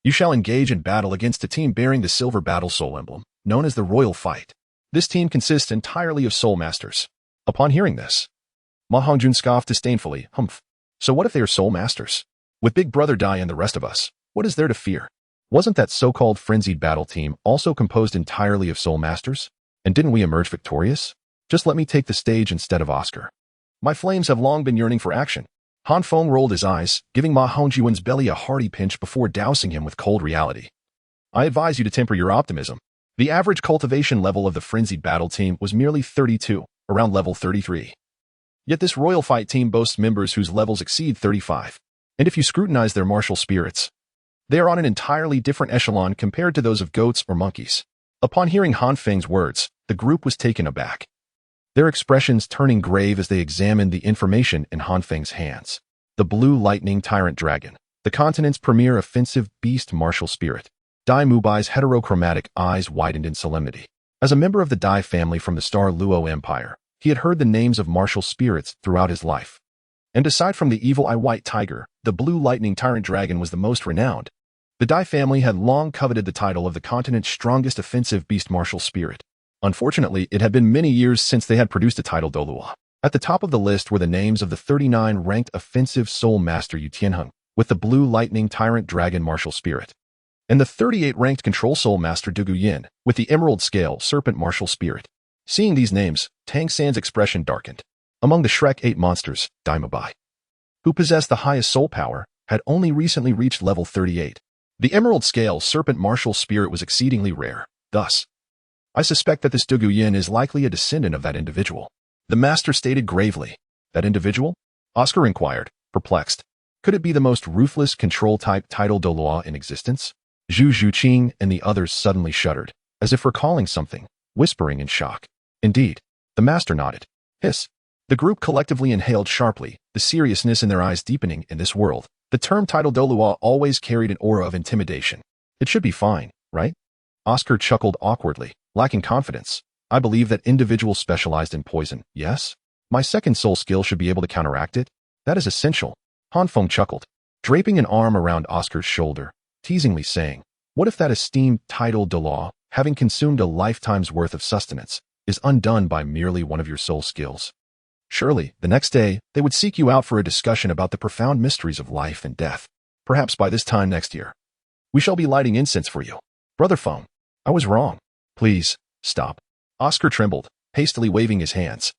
you shall engage in battle against a team bearing the silver battle soul emblem, known as the Royal Fight. This team consists entirely of soul masters. Upon hearing this, Ma Hongjun scoffed disdainfully, humph. So what if they are soul masters? With Big Brother Dai and the rest of us, what is there to fear? Wasn't that so-called frenzied battle team also composed entirely of soul masters? And didn't we emerge victorious? Just let me take the stage instead of Oscar. My flames have long been yearning for action. Han Feng rolled his eyes, giving Ma Hongjuan's belly a hearty pinch before dousing him with cold reality. I advise you to temper your optimism. The average cultivation level of the frenzied battle team was merely 32, around level 33. Yet this Royal Fight team boasts members whose levels exceed 35. And if you scrutinize their martial spirits, They are on an entirely different echelon compared to those of goats or monkeys. Upon hearing Han Feng's words, the group was taken aback, their expressions turning grave as they examined the information in Han Feng's hands. The Blue Lightning Tyrant Dragon, the continent's premier offensive beast martial spirit. Dai Mubai's heterochromatic eyes widened in solemnity. As a member of the Dai family from the Stardo Empire, he had heard the names of martial spirits throughout his life. And aside from the evil Eye White Tiger, the Blue Lightning Tyrant Dragon was the most renowned. The Dai family had long coveted the title of the continent's strongest offensive beast martial spirit. Unfortunately, it had been many years since they had produced a title Douluo. At the top of the list were the names of the 39 ranked offensive Soul Master Yu Tianheng, with the Blue Lightning Tyrant Dragon martial spirit, and the 38 ranked Control Soul Master Du Guyan, with the Emerald Scale Serpent martial spirit. Seeing these names, Tang San's expression darkened. Among the Shrek 8 monsters, Dai Mubai, who possessed the highest soul power, had only recently reached level 38. The Emerald Scale Serpent martial spirit was exceedingly rare. Thus, I suspect that this Du Guyan is likely a descendant of that individual. The master stated gravely. That individual? Oscar inquired, perplexed. Could it be the most ruthless control-type title Douluo in existence? Zhu Zhuqing and the others suddenly shuddered, as if recalling something, whispering in shock. Indeed, the master nodded. Hiss. The group collectively inhaled sharply, the seriousness in their eyes deepening in this world. The term title Douluo always carried an aura of intimidation. It should be fine, right? Oscar chuckled awkwardly, lacking confidence. I believe that individuals specialized in poison, yes? My second soul skill should be able to counteract it. That is essential. Han Feng chuckled, draping an arm around Oscar's shoulder, teasingly saying, what if that esteemed title Douluo, having consumed a lifetime's worth of sustenance, is undone by merely one of your soul skills? Surely, the next day, they would seek you out for a discussion about the profound mysteries of life and death. Perhaps by this time next year, we shall be lighting incense for you. Brother Feng, I was wrong. Please, stop. Oscar trembled, hastily waving his hands.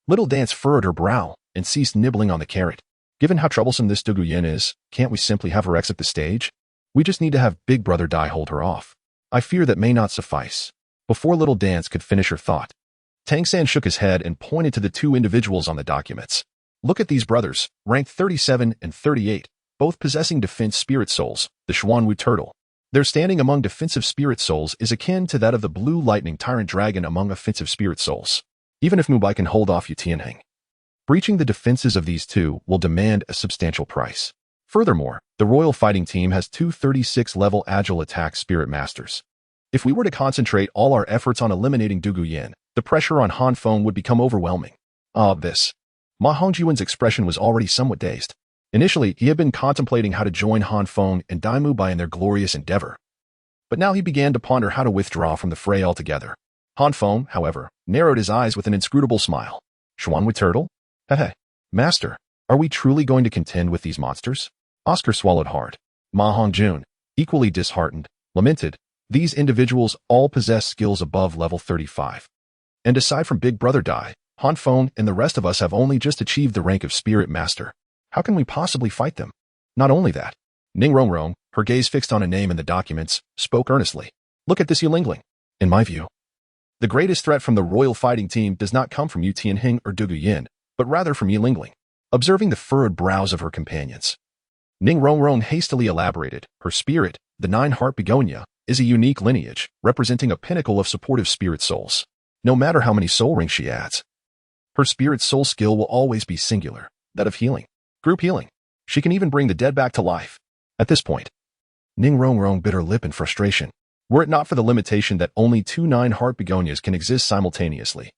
Little Dance furrowed her brow and ceased nibbling on the carrot. Given how troublesome this Du Guyan is, can't we simply have her exit the stage? We just need to have Big Brother Dai hold her off. I fear that may not suffice. Before Little Dance could finish her thought, Tang San shook his head and pointed to the two individuals on the documents. Look at these brothers, ranked 37 and 38, both possessing defense spirit souls, the Xuanwu turtle. Their standing among defensive spirit souls is akin to that of the Blue Lightning Tyrant Dragon among offensive spirit souls. Even if Mubai can hold off Yu Tianheng, breaching the defenses of these two will demand a substantial price. Furthermore, the Royal Fighting Team has two 36-level Agile Attack Spirit Masters. If we were to concentrate all our efforts on eliminating Du Guyan, the pressure on Han Feng would become overwhelming. Ma Hongjiwen's expression was already somewhat dazed. Initially, he had been contemplating how to join Han Feng and Dai Mubai in their glorious endeavor. But now he began to ponder how to withdraw from the fray altogether. Han Feng, however, narrowed his eyes with an inscrutable smile. Xuanwu turtle? Hehe. Master, are we truly going to contend with these monsters? Oscar swallowed hard. Ma Hongjun, equally disheartened, lamented, these individuals all possess skills above level 35. And aside from Big Brother Dai, Han Feng and the rest of us have only just achieved the rank of Spirit Master. How can we possibly fight them? Not only that, Ning Rongrong, her gaze fixed on a name in the documents, spoke earnestly. Look at this Yulingling. In my view, the greatest threat from the Royal Fighting Team does not come from Yu Tianheng or Du Guyan, but rather from Yulingling. Observing the furrowed brows of her companions, Ning Rongrong hastily elaborated, her spirit, the Nine-Heart Begonia, is a unique lineage, representing a pinnacle of supportive spirit souls. No matter how many soul rings she adds, her spirit soul skill will always be singular, that of healing. Group healing. She can even bring the dead back to life. At this point, Ning Rongrong bit her lip in frustration. Were it not for the limitation that only two Nine-Heart Begonias can exist simultaneously,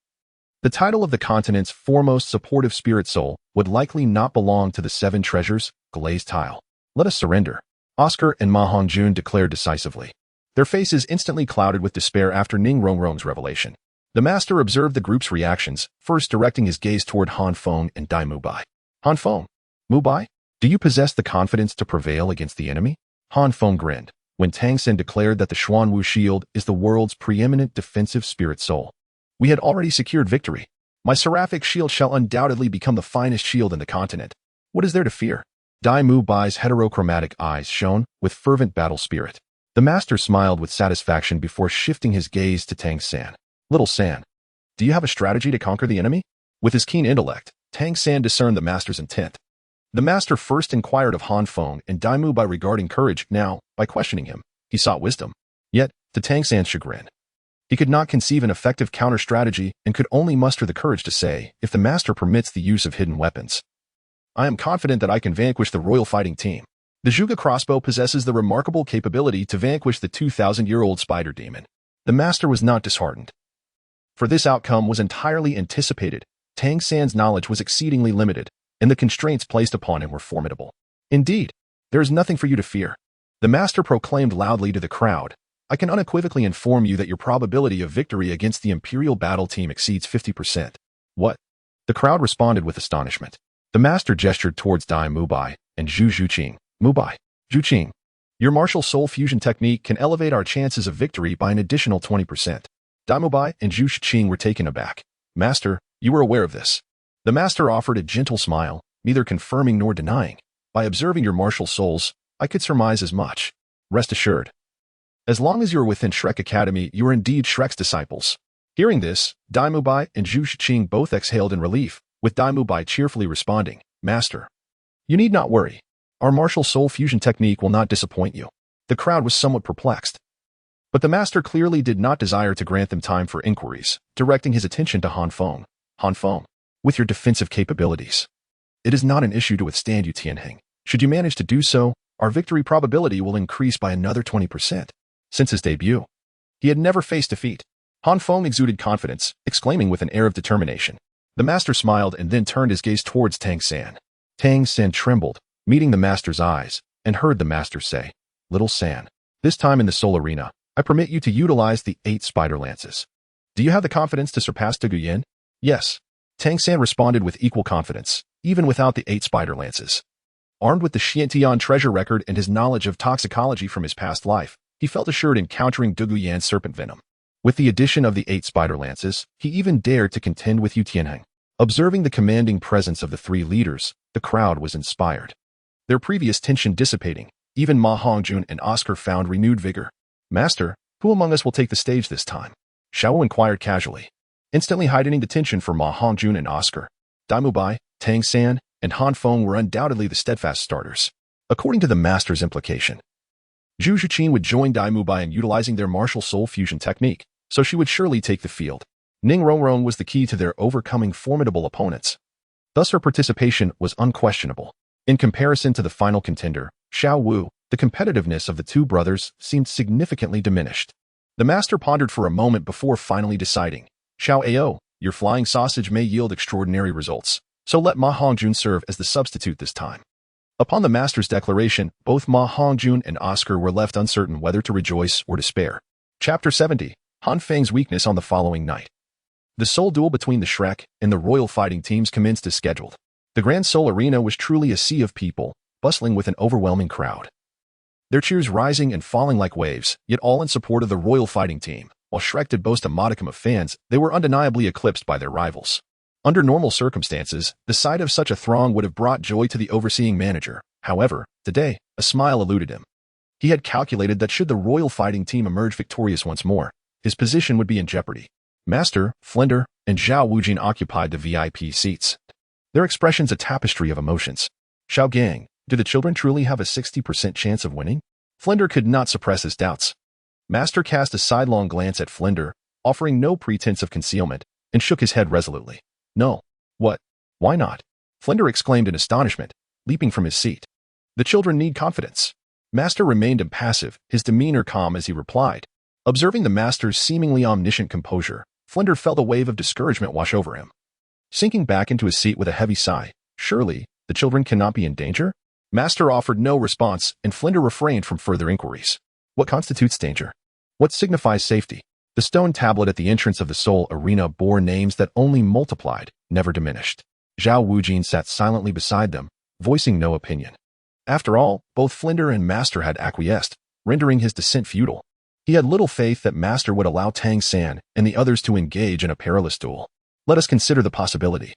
the title of the continent's foremost supportive spirit soul would likely not belong to the Seven Treasures, Glazed Tile. Let us surrender. Oscar and Ma Hongjun declared decisively. Their faces instantly clouded with despair after Ning Rongrong's revelation. The master observed the group's reactions, first directing his gaze toward Han Feng and Dai Mubai. Han Feng, Mubai, do you possess the confidence to prevail against the enemy? Han Feng grinned, when Tang Sen declared that the Xuanwu shield is the world's preeminent defensive spirit soul. We had already secured victory. My seraphic shield shall undoubtedly become the finest shield in the continent. What is there to fear? Dai Mubai's heterochromatic eyes shone with fervent battle spirit. The master smiled with satisfaction before shifting his gaze to Tang San. Little San, do you have a strategy to conquer the enemy? With his keen intellect, Tang San discerned the master's intent. The master first inquired of Han Feng and Daimyo by regarding courage. Now, by questioning him, he sought wisdom. Yet, to Tang San's chagrin, he could not conceive an effective counter-strategy and could only muster the courage to say, if the master permits the use of hidden weapons, I am confident that I can vanquish the royal fighting team. The Zhuge crossbow possesses the remarkable capability to vanquish the 2,000-year-old spider demon. The master was not disheartened, for this outcome was entirely anticipated. Tang San's knowledge was exceedingly limited, and the constraints placed upon him were formidable. Indeed, there is nothing for you to fear. The master proclaimed loudly to the crowd, I can unequivocally inform you that your probability of victory against the Imperial battle team exceeds 50%. What? The crowd responded with astonishment. The master gestured towards Dai Mubai and Zhu Zhuqing. Mubai, Zhuqing, your martial soul fusion technique can elevate our chances of victory by an additional 20%. Dai Mubai and Zhu Zhuqing were taken aback. Master, you were aware of this. The master offered a gentle smile, neither confirming nor denying. By observing your martial souls, I could surmise as much. Rest assured. As long as you are within Shrek Academy, you are indeed Shrek's disciples. Hearing this, Dai Mubai and Zhu Zhuqing both exhaled in relief, with Dai Mubai cheerfully responding, Master, you need not worry. Our martial soul fusion technique will not disappoint you. The crowd was somewhat perplexed, but the master clearly did not desire to grant them time for inquiries, directing his attention to Han Feng. Han Feng, with your defensive capabilities, it is not an issue to withstand you, Tianheng. Should you manage to do so, our victory probability will increase by another 20%. Since his debut, he had never faced defeat. Han Feng exuded confidence, exclaiming with an air of determination. The master smiled and then turned his gaze towards Tang San. Tang San trembled, meeting the master's eyes, and heard the master say, Little San, this time in the soul arena, I permit you to utilize the 8 spider lances. Do you have the confidence to surpass De Guyen? Yes. Tang San responded with equal confidence, even without the 8 spider lances. Armed with the Xiantian treasure record and his knowledge of toxicology from his past life, he felt assured in countering De Guyen's serpent venom. With the addition of the 8 spider lances, he even dared to contend with Yu Tianheng. Observing the commanding presence of the 3 leaders, the crowd was inspired. Their previous tension dissipating, even Ma Hongjun and Oscar found renewed vigor. Master, who among us will take the stage this time? Xiao inquired casually, instantly heightening the tension for Ma Hongjun and Oscar. Dai Mubai, Tang San, and Han Feng were undoubtedly the steadfast starters. According to the master's implication, Zhu Zhuqing would join Dai Mubai in utilizing their martial soul fusion technique, so she would surely take the field. Ning Rongrong was the key to their overcoming formidable opponents. Thus her participation was unquestionable. In comparison to the final contender, Xiao Wu, the competitiveness of the 2 brothers seemed significantly diminished. The master pondered for a moment before finally deciding, Xiao Ao, your flying sausage may yield extraordinary results, so let Ma Hongjun serve as the substitute this time. Upon the master's declaration, both Ma Hongjun and Oscar were left uncertain whether to rejoice or despair. Chapter 70, Han Feng's weakness on the following night. The soul duel between the Shrek and the royal fighting teams commenced as scheduled. The Grand Soul Arena was truly a sea of people, bustling with an overwhelming crowd. Their cheers rising and falling like waves, yet all in support of the royal fighting team. While Shrek did boast a modicum of fans, they were undeniably eclipsed by their rivals. Under normal circumstances, the sight of such a throng would have brought joy to the overseeing manager. However, today, a smile eluded him. He had calculated that should the royal fighting team emerge victorious once more, his position would be in jeopardy. Master, Flender, and Zhao Wujin occupied the VIP seats, their expressions a tapestry of emotions. Xiao Gang, do the children truly have a 60% chance of winning? Flender could not suppress his doubts. Master cast a sidelong glance at Flender, offering no pretense of concealment, and shook his head resolutely. No. What? Why not? Flender exclaimed in astonishment, leaping from his seat. The children need confidence. Master remained impassive, his demeanor calm as he replied. Observing the master's seemingly omniscient composure, Flender felt a wave of discouragement wash over him. Sinking back into his seat with a heavy sigh, surely, the children cannot be in danger? Master offered no response, and Flender refrained from further inquiries. What constitutes danger? What signifies safety? The stone tablet at the entrance of the Soul Arena bore names that only multiplied, never diminished. Zhao Wujin sat silently beside them, voicing no opinion. After all, both Flender and Master had acquiesced, rendering his dissent futile. He had little faith that Master would allow Tang San and the others to engage in a perilous duel. Let us consider the possibility.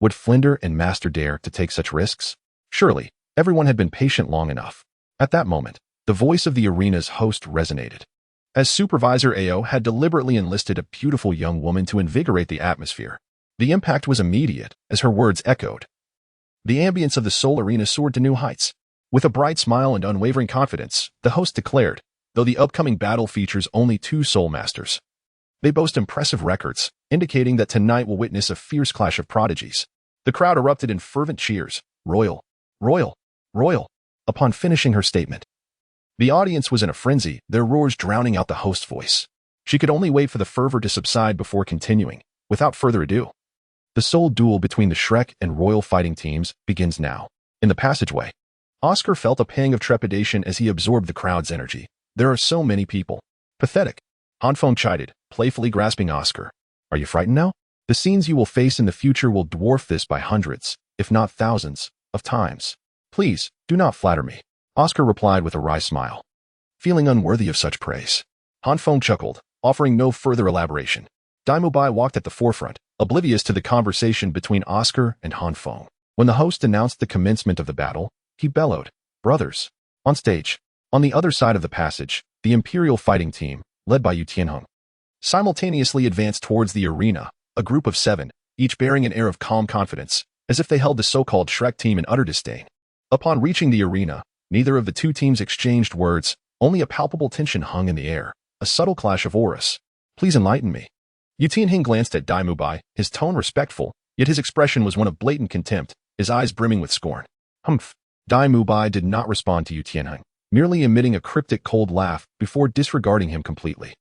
Would Flender and Master dare to take such risks? Surely, everyone had been patient long enough. At that moment, the voice of the arena's host resonated. As Supervisor Ao had deliberately enlisted a beautiful young woman to invigorate the atmosphere, the impact was immediate as her words echoed. The ambience of the Seoul Arena soared to new heights. With a bright smile and unwavering confidence, the host declared, though the upcoming battle features only 2 Soulmasters. They boast impressive records, indicating that tonight will witness a fierce clash of prodigies. The crowd erupted in fervent cheers, "Royal! Royal! Royal!" upon finishing her statement. The audience was in a frenzy, their roars drowning out the host's voice. She could only wait for the fervor to subside before continuing. Without further ado, the Soul Duel between the Shrek and Royal fighting teams begins now. In the passageway, Oscar felt a pang of trepidation as he absorbed the crowd's energy. There are so many people. Pathetic. Han Feng chided, playfully grasping Oscar. Are you frightened now? The scenes you will face in the future will dwarf this by hundreds, if not thousands, of times. Please, do not flatter me. Oscar replied with a wry smile. Feeling unworthy of such praise, Han Feng chuckled, offering no further elaboration. Daimubai walked at the forefront, oblivious to the conversation between Oscar and Han Feng. When the host announced the commencement of the battle, he bellowed, "Brothers!" On stage, on the other side of the passage, the Imperial fighting team, led by Yu Tianheng, simultaneously advanced towards the arena, a group of 7, each bearing an air of calm confidence, as if they held the so-called Shrek team in utter disdain. Upon reaching the arena, neither of the 2 teams exchanged words, only a palpable tension hung in the air, a subtle clash of auras. Please enlighten me. Yu Tianheng glanced at Daimubai, his tone respectful, yet his expression was one of blatant contempt, his eyes brimming with scorn. Humph. Daimubai did not respond to Yu Tianheng, merely emitting a cryptic cold laugh before disregarding him completely.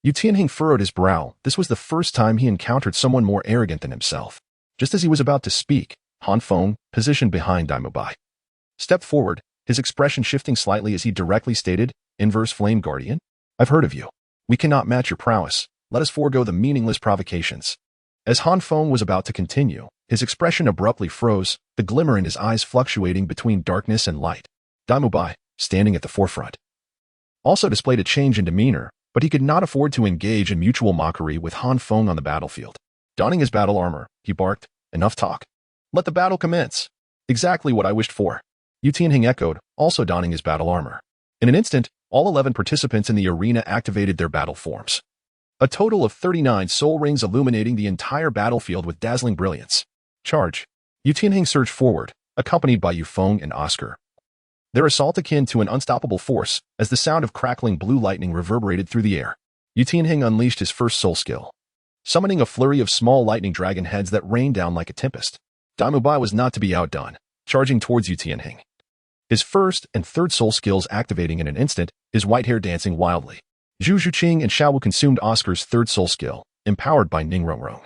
Yu Tianheng furrowed his brow. This was the first time he encountered someone more arrogant than himself. Just as he was about to speak, Han Feng, positioned behind Daimubai, stepped forward, his expression shifting slightly as he directly stated, "Inverse Flame Guardian? I've heard of you. We cannot match your prowess. Let us forego the meaningless provocations." As Han Feng was about to continue, his expression abruptly froze, the glimmer in his eyes fluctuating between darkness and light. Daimubai, standing at the forefront, also displayed a change in demeanor, but he could not afford to engage in mutual mockery with Han Feng on the battlefield. Donning his battle armor, he barked, "Enough talk. Let the battle commence." Exactly what I wished for. Yu Tianheng echoed, also donning his battle armor. In an instant, all 11 participants in the arena activated their battle forms. A total of 39 soul rings illuminating the entire battlefield with dazzling brilliance. Charge. Yu Tianheng surged forward, accompanied by Yu Feng and Oscar. Their assault akin to an unstoppable force, as the sound of crackling blue lightning reverberated through the air. Yu Tianheng unleashed his first soul skill, summoning a flurry of small lightning dragon heads that rained down like a tempest. Daimubai was not to be outdone, charging towards Yu Tianheng, his first and third soul skills activating in an instant, his white hair dancing wildly. Zhu Zhuqing and Xiaowu consumed Oscar's third soul skill, empowered by Ningrongrong,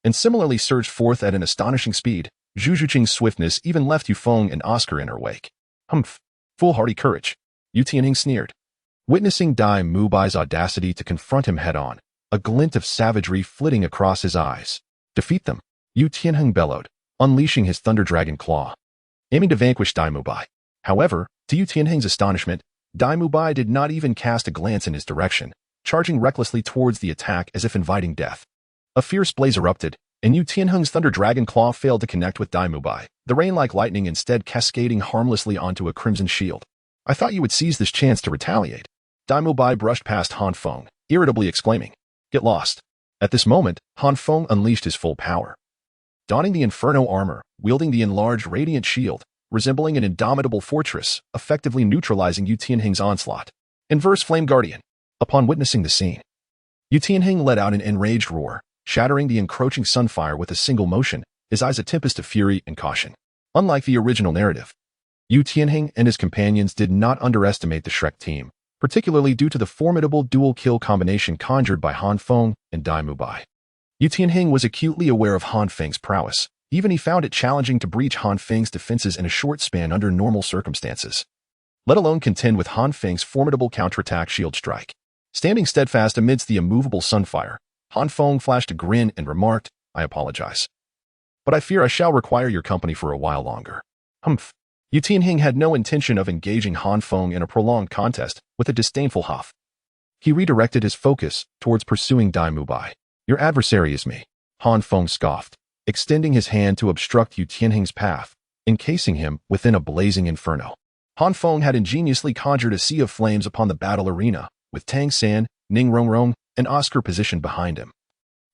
and similarly surged forth at an astonishing speed. Zhu Zhuqing's swiftness even left Yu Feng and Oscar in her wake. Humph. Foolhardy courage. Yu Tianheng sneered. Witnessing Daimubai's audacity to confront him head-on, a glint of savagery flitting across his eyes. Defeat them. Yu Tianheng bellowed, unleashing his Thunder Dragon Claw, aiming to vanquish Daimubai. However, to Yu Tianheng's astonishment, Daimubai did not even cast a glance in his direction, charging recklessly towards the attack as if inviting death. A fierce blaze erupted, and Yu Tianheng's Thunder Dragon Claw failed to connect with Daimubai, the rain like lightning instead cascading harmlessly onto a crimson shield. I thought you would seize this chance to retaliate. Daimubai brushed past Han Feng, irritably exclaiming, "Get lost." At this moment, Han Feng unleashed his full power. Donning the Inferno armor, wielding the enlarged Radiant Shield, resembling an indomitable fortress, effectively neutralizing Yu Tianheng's onslaught. Inverse Flame Guardian. Upon witnessing the scene, Yu Tianheng let out an enraged roar, shattering the encroaching sunfire with a single motion, his eyes a tempest of fury and caution. Unlike the original narrative, Yu Tianheng and his companions did not underestimate the Shrek team, particularly due to the formidable dual-kill combination conjured by Han Feng and Daimubai. Yu Tianheng was acutely aware of Han Feng's prowess. Even he found it challenging to breach Han Feng's defenses in a short span under normal circumstances, let alone contend with Han Feng's formidable counterattack shield strike. Standing steadfast amidst the immovable sunfire, Han Feng flashed a grin and remarked, "I apologize, but I fear I shall require your company for a while longer." Humph. Yu Tianheng had no intention of engaging Han Feng in a prolonged contest with a disdainful huff. He redirected his focus towards pursuing Daimubai. "Your adversary is me," Han Feng scoffed, extending his hand to obstruct Yu Tianheng's path, encasing him within a blazing inferno. Han Feng had ingeniously conjured a sea of flames upon the battle arena, with Tang San, Ning Rongrong, and Oscar positioned behind him,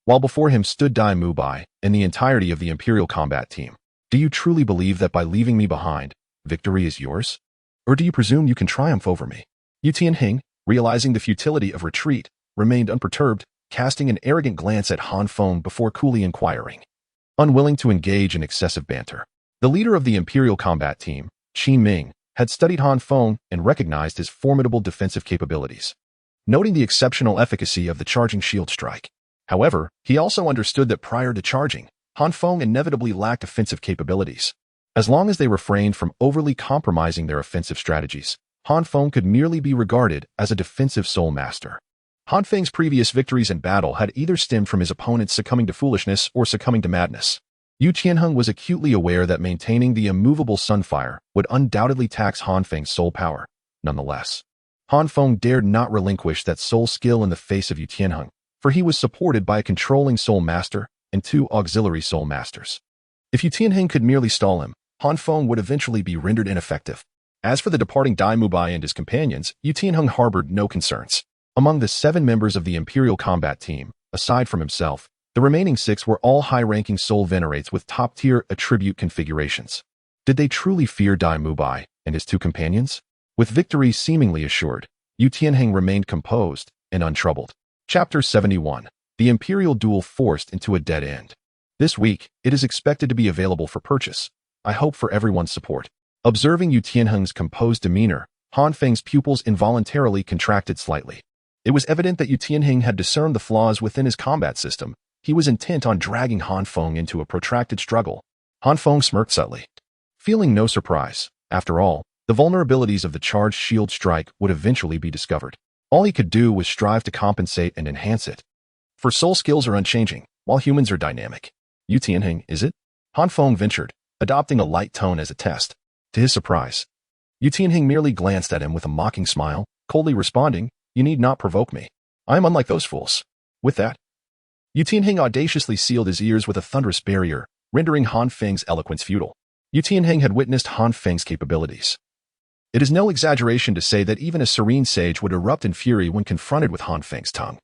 while before him stood Daimubai and the entirety of the Imperial combat team. Do you truly believe that by leaving me behind, victory is yours? Or do you presume you can triumph over me? Yu Tianheng, realizing the futility of retreat, remained unperturbed, casting an arrogant glance at Han Feng before coolly inquiring. Unwilling to engage in excessive banter, the leader of the Imperial combat team, Qi Ming, had studied Han Feng and recognized his formidable defensive capabilities, noting the exceptional efficacy of the charging shield strike. However, he also understood that prior to charging, Han Feng inevitably lacked offensive capabilities. As long as they refrained from overly compromising their offensive strategies, Han Feng could merely be regarded as a defensive Soulmaster. Han Feng's previous victories in battle had either stemmed from his opponents succumbing to foolishness or succumbing to madness. Yu Tianheng was acutely aware that maintaining the immovable sunfire would undoubtedly tax Han Feng's soul power. Nonetheless, Han Feng dared not relinquish that soul skill in the face of Yu Tianheng, for he was supported by a controlling soul master and 2 auxiliary soul masters. If Yu Tianheng could merely stall him, Han Feng would eventually be rendered ineffective. As for the departing Dai Mubai and his companions, Yu Tianheng harbored no concerns. Among the 7 members of the Imperial combat team, aside from himself, the remaining 6 were all high-ranking soul venerates with top-tier attribute configurations. Did they truly fear Dai Mubai and his 2 companions? With victory seemingly assured, Yu Tianheng remained composed and untroubled. Chapter 71. The Imperial Duel Forced into a Dead End. This week, it is expected to be available for purchase. I hope for everyone's support. Observing Yu Tianheng's composed demeanor, Han Feng's pupils involuntarily contracted slightly. It was evident that Yu Tianheng had discerned the flaws within his combat system. He was intent on dragging Han Feng into a protracted struggle. Han Feng smirked subtly, feeling no surprise. After all, the vulnerabilities of the charged shield strike would eventually be discovered. All he could do was strive to compensate and enhance it. For soul skills are unchanging, while humans are dynamic. Yu Tianheng, is it? Han Feng ventured, adopting a light tone as a test. To his surprise, Yu Tianheng merely glanced at him with a mocking smile, coldly responding, "You need not provoke me. I am unlike those fools." With that, Yu Tianheng audaciously sealed his ears with a thunderous barrier, rendering Han Feng's eloquence futile. Yu Tianheng had witnessed Han Feng's capabilities. It is no exaggeration to say that even a serene sage would erupt in fury when confronted with Han Feng's tongue.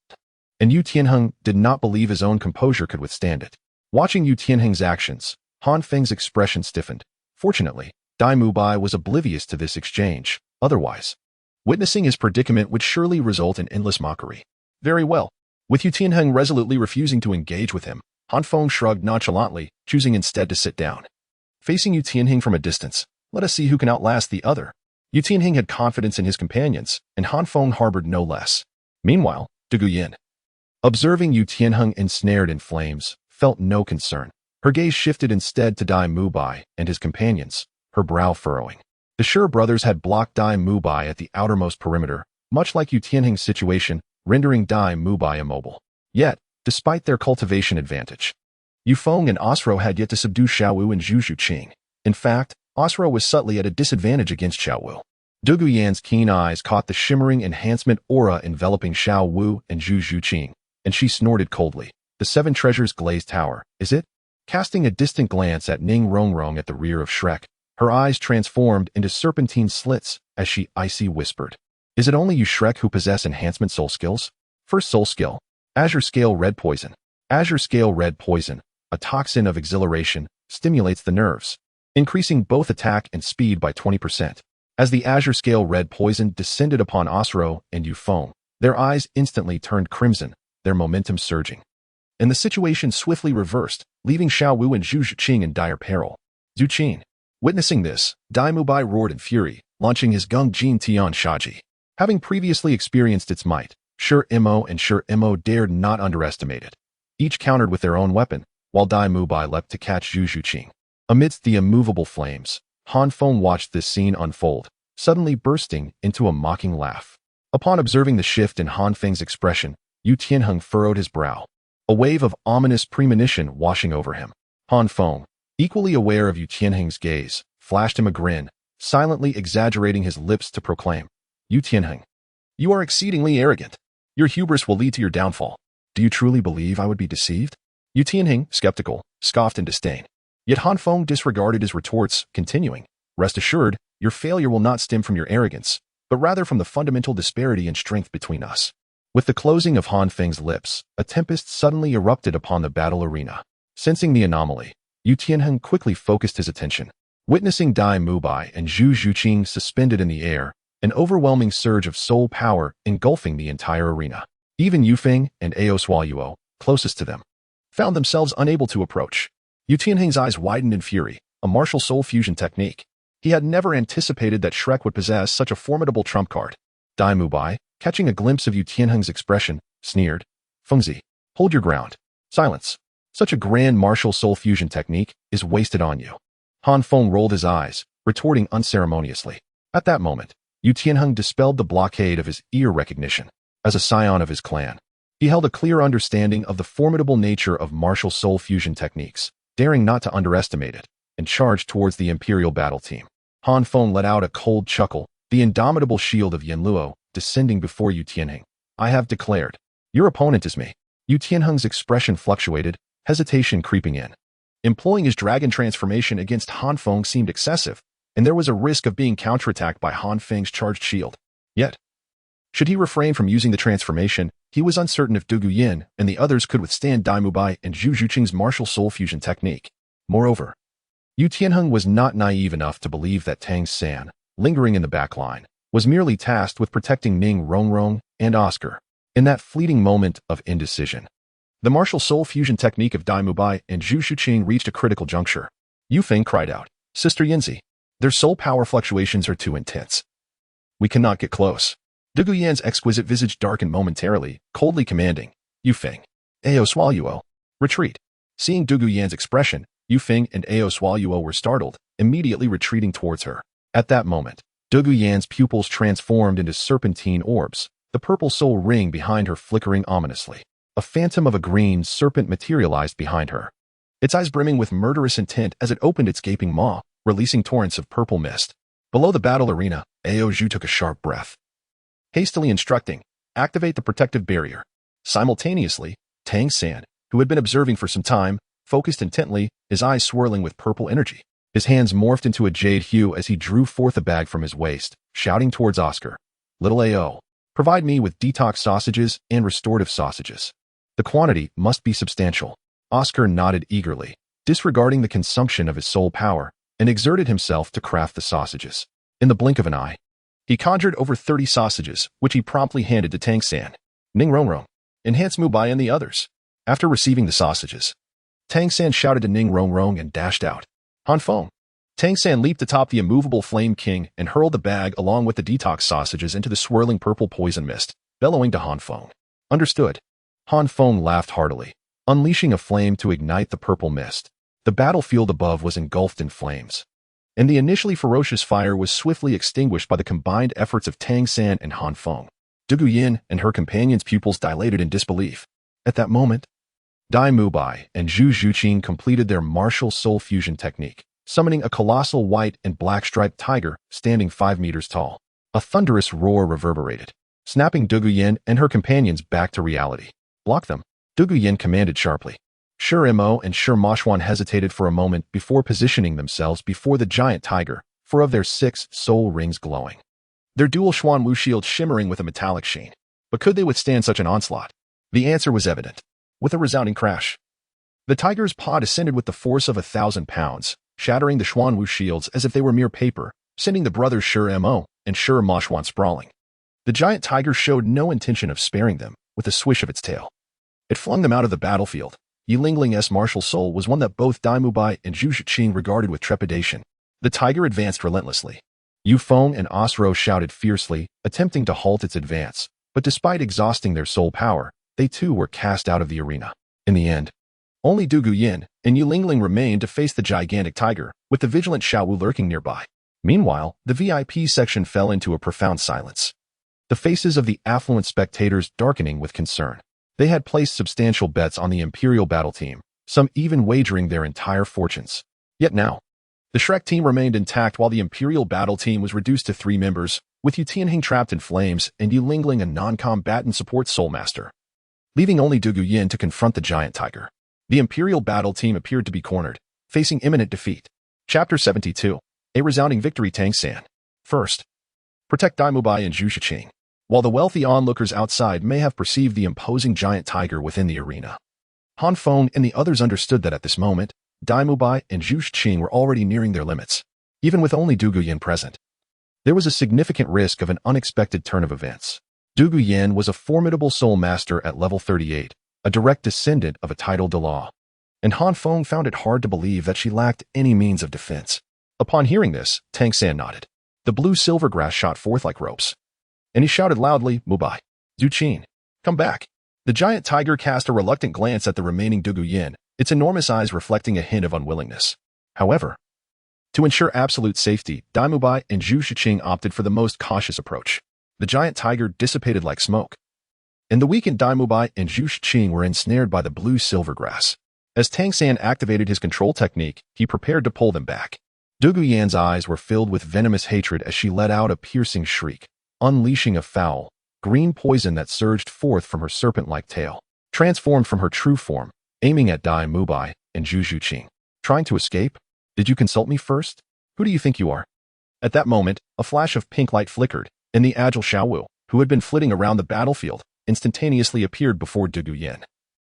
And Yu Tianheng did not believe his own composure could withstand it. Watching Yu Tianheng's actions, Han Feng's expression stiffened. Fortunately, Dai Mubai was oblivious to this exchange. Otherwise, witnessing his predicament would surely result in endless mockery. Very well. With Yu Tianheng resolutely refusing to engage with him, Han Feng shrugged nonchalantly, choosing instead to sit down. Facing Yu Tianheng from a distance, let us see who can outlast the other. Yu Tianheng had confidence in his companions, and Han Feng harbored no less. Meanwhile, Du Guyan, observing Yu Tianheng ensnared in flames, felt no concern. Her gaze shifted instead to Dai Mubai and his companions, her brow furrowing. The Sure brothers had blocked Dai Mubai at the outermost perimeter, much like Yu Tianheng's situation, rendering Dai Mubai immobile. Yet, despite their cultivation advantage, Yu Feng and Osro had yet to subdue Xiaowu and Zhu Zhuqing. In fact, Osro was subtly at a disadvantage against Xiaowu. Du Guyan's keen eyes caught the shimmering enhancement aura enveloping Xiaowu and Zhu Zhuqing, and she snorted coldly. The 7 treasures glazed tower, is it? Casting a distant glance at Ning Rongrong at the rear of Shrek, her eyes transformed into serpentine slits as she icy whispered. Is it only you Shrek who possess enhancement soul skills? First soul skill, Azure Scale Red Poison. Azure Scale Red Poison, a toxin of exhilaration, stimulates the nerves, increasing both attack and speed by 20%. As the Azure Scale Red Poison descended upon Osro and Yu Feng, their eyes instantly turned crimson, their momentum surging. And the situation swiftly reversed, leaving Xiaowu and Zhu Zhuqing in dire peril. Zhuqing. Witnessing this, Dai Mubai roared in fury, launching his Gung Jin Tian Shaji. Having previously experienced its might, Sure Imo and Sure Imo dared not underestimate it. Each countered with their own weapon, while Dai Mubai leapt to catch Zhu Zhuqing. Amidst the immovable flames, Han Feng watched this scene unfold, suddenly bursting into a mocking laugh. Upon observing the shift in Han Feng's expression, Yu Tianheng furrowed his brow, a wave of ominous premonition washing over him. Han Feng, equally aware of Yu Tianheng's gaze, flashed him a grin, silently exaggerating his lips to proclaim, "Yu Tianheng, you are exceedingly arrogant. Your hubris will lead to your downfall. Do you truly believe I would be deceived?" Yu Tianheng, skeptical, scoffed in disdain. Yet Han Feng disregarded his retorts, continuing, "Rest assured, your failure will not stem from your arrogance, but rather from the fundamental disparity in strength between us." With the closing of Han Feng's lips, a tempest suddenly erupted upon the battle arena. Sensing the anomaly, Yu Tianheng quickly focused his attention. Witnessing Dai Mubai and Zhu Zhuqing suspended in the air, an overwhelming surge of soul power engulfing the entire arena. Even Yu Feng and Ao Suayuo, closest to them, found themselves unable to approach. Yu Tianheng's eyes widened in fury, a martial soul fusion technique. He had never anticipated that Shrek would possess such a formidable trump card. Dai Mubai, catching a glimpse of Yu Tianheng's expression, sneered, "Fengzi, hold your ground. Silence. Such a grand martial soul fusion technique is wasted on you." Han Feng rolled his eyes, retorting unceremoniously. At that moment, Yu Tianheng dispelled the blockade of his ear recognition. As a scion of his clan, he held a clear understanding of the formidable nature of martial soul fusion techniques, daring not to underestimate it, and charged towards the Imperial battle team. Han Feng let out a cold chuckle, the indomitable shield of Yanluo descending before Yu Tianheng. "I have declared. Your opponent is me." Yu Tianheng's expression fluctuated, hesitation creeping in. Employing his dragon transformation against Han Feng seemed excessive, and there was a risk of being counterattacked by Han Feng's charged shield. Yet, should he refrain from using the transformation, he was uncertain if Dugu Yin and the others could withstand Dai Mubai and Zhu Zhuqing's martial soul fusion technique. Moreover, Yu Tianheng was not naive enough to believe that Tang San, lingering in the back line, was merely tasked with protecting Ning Rongrong and Oscar. In that fleeting moment of indecision, the martial soul fusion technique of Dai Mubai and Zhu Zhuqing reached a critical juncture. Yu Feng cried out, "Sister Yinzi, their soul power fluctuations are too intense. We cannot get close." Dugu Yan's exquisite visage darkened momentarily, coldly commanding, "Yu Feng, Ao Suayuo, retreat." Seeing Dugu Yan's expression, Yu Feng and Ao Suayuo were startled, immediately retreating towards her. At that moment, Dugu Yan's pupils transformed into serpentine orbs, the purple soul ring behind her flickering ominously. A phantom of a green serpent materialized behind her, its eyes brimming with murderous intent as it opened its gaping maw, releasing torrents of purple mist. Below the battle arena, Ao Zhu took a sharp breath, hastily instructing, "Activate the protective barrier." Simultaneously, Tang San, who had been observing for some time, focused intently, his eyes swirling with purple energy. His hands morphed into a jade hue as he drew forth a bag from his waist, shouting towards Oscar, "Little Ao, provide me with detox sausages and restorative sausages. The quantity must be substantial." Oscar nodded eagerly, disregarding the consumption of his soul power, and exerted himself to craft the sausages. In the blink of an eye, he conjured over 30 sausages, which he promptly handed to Tang San, Ning Rongrong, and Han Mubai and the others. After receiving the sausages, Tang San shouted to Ning Rongrong and dashed out. "Han Feng." Tang San leaped atop the immovable Flame King and hurled the bag along with the detox sausages into the swirling purple poison mist, bellowing to Han Feng, "Understood." Han Feng laughed heartily, unleashing a flame to ignite the purple mist. The battlefield above was engulfed in flames, and the initially ferocious fire was swiftly extinguished by the combined efforts of Tang San and Han Feng. Dugu Yin and her companion's pupils dilated in disbelief. At that moment, Dai Mubai and Zhu Zhuqing completed their martial soul fusion technique, summoning a colossal white and black striped tiger standing 5 meters tall. A thunderous roar reverberated, snapping Dugu Yin and her companions back to reality. "Block them," Dugu Yin commanded sharply. Shur Mo and Shur Moshwan hesitated for a moment before positioning themselves before the giant tiger, 4 of their 6 soul rings glowing, their dual Xuan Wu shields shimmering with a metallic sheen. But could they withstand such an onslaught? The answer was evident. With a resounding crash, the tiger's paw descended with the force of 1,000 pounds, shattering the Xuan Wu shields as if they were mere paper, sending the brothers Shur Mo and Shur Moshwan sprawling. The giant tiger showed no intention of sparing them. With a swish of its tail, it flung them out of the battlefield. Yilingling's martial soul was one that both Dai Mubai and Zhu Zhuqing regarded with trepidation. The tiger advanced relentlessly. Yu Feng and Osro shouted fiercely, attempting to halt its advance, but despite exhausting their soul power, they too were cast out of the arena. In the end, only Dugu Yin and Yilingling remained to face the gigantic tiger, with the vigilant Xiaowu lurking nearby. Meanwhile, the VIP section fell into a profound silence, the faces of the affluent spectators darkening with concern. They had placed substantial bets on the Imperial battle team, some even wagering their entire fortunes. Yet now, the Shrek team remained intact while the Imperial battle team was reduced to 3 members, with Yu Tianheng trapped in flames and Yilingling a non-combatant support Soulmaster, leaving only Dugu Yin to confront the giant tiger. The Imperial battle team appeared to be cornered, facing imminent defeat. Chapter 72. A Resounding Victory. Tang San. First, protect Dai Mubai and Zhu Zhuqing. While the wealthy onlookers outside may have perceived the imposing giant tiger within the arena, Han Feng and the others understood that at this moment, Dai Mubai and Zhu Qing were already nearing their limits. Even with only Du Guyan present, there was a significant risk of an unexpected turn of events. Du Guyan was a formidable soul master at level 38, a direct descendant of a titled Douluo, and Han Feng found it hard to believe that she lacked any means of defense. Upon hearing this, Tang San nodded. The blue silver grass shot forth like ropes, and he shouted loudly, "Mubai, Zhu Qing, come back." The giant tiger cast a reluctant glance at the remaining Du Guyan, its enormous eyes reflecting a hint of unwillingness. However, to ensure absolute safety, Dai Mubai and Zhu Qing opted for the most cautious approach. The giant tiger dissipated like smoke, and the weakened Dai Mubai and Zhu Qing were ensnared by the blue silver grass. As Tang San activated his control technique, he prepared to pull them back. Du Guyan's eyes were filled with venomous hatred as she let out a piercing shriek, unleashing a foul, green poison that surged forth from her serpent-like tail, transformed from her true form, aiming at Dai Mubai and Zhu Qing. Trying to escape? Did you consult me first? Who do you think you are? At that moment, a flash of pink light flickered, and the agile Xiaowu, who had been flitting around the battlefield, instantaneously appeared before Du Guyan,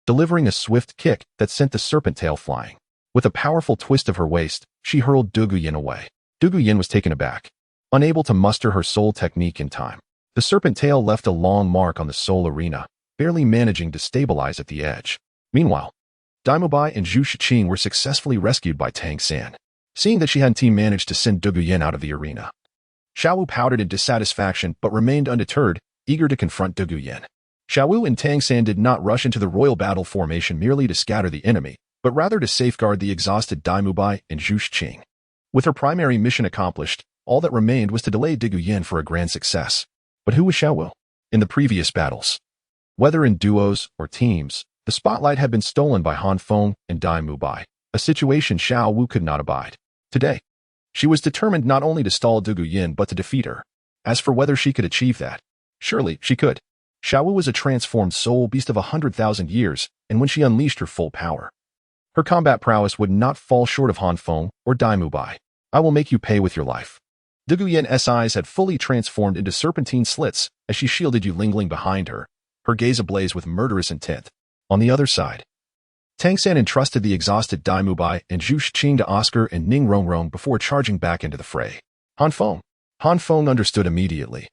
delivering a swift kick that sent the serpent tail flying. With a powerful twist of her waist, she hurled Du Guyan away. Du Guyan was taken aback, unable to muster her soul technique in time. The serpent tail left a long mark on the soul arena, barely managing to stabilize at the edge. Meanwhile, Dai Mubai and Zhu Qing were successfully rescued by Tang San. Seeing that she hadn't managed to send Du Guyan out of the arena, Xiaowu pouted in dissatisfaction but remained undeterred, eager to confront Du Guyan. Xiaowu and Tang San did not rush into the royal battle formation merely to scatter the enemy, but rather to safeguard the exhausted Dai Mubai and Zhu Qing. With her primary mission accomplished, all that remained was to delay Du Guyan for a grand success. But who was Xiaowu? In the previous battles, whether in duos or teams, the spotlight had been stolen by Han Feng and Dai Mubai, a situation Xiaowu could not abide. Today, she was determined not only to stall Du Guyan but to defeat her. As for whether she could achieve that, surely she could. Xiaowu was a transformed soul beast of 100,000 years, and when she unleashed her full power, her combat prowess would not fall short of Han Feng or Dai Mubai. I will make you pay with your life. Du Guyan's eyes had fully transformed into serpentine slits as she shielded Yu Lingling behind her, her gaze ablaze with murderous intent. On the other side, Tang San entrusted the exhausted Dai Mubai and Zhu Qing to Oscar and Ning Rongrong before charging back into the fray. Han Feng understood immediately,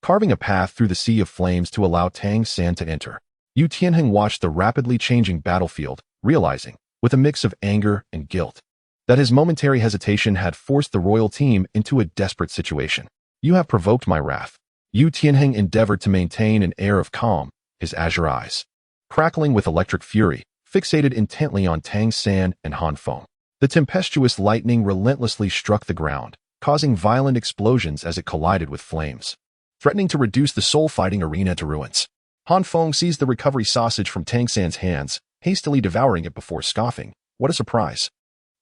carving a path through the sea of flames to allow Tang San to enter. Yu Tianheng watched the rapidly changing battlefield, realizing, with a mix of anger and guilt, that his momentary hesitation had forced the royal team into a desperate situation. You have provoked my wrath. Yu Tianheng endeavored to maintain an air of calm, his azure eyes crackling with electric fury, fixated intently on Tang San and Han Feng. The tempestuous lightning relentlessly struck the ground, causing violent explosions as it collided with flames, threatening to reduce the soul-fighting arena to ruins. Han Feng seized the recovery sausage from Tang San's hands, hastily devouring it before scoffing. What a surprise.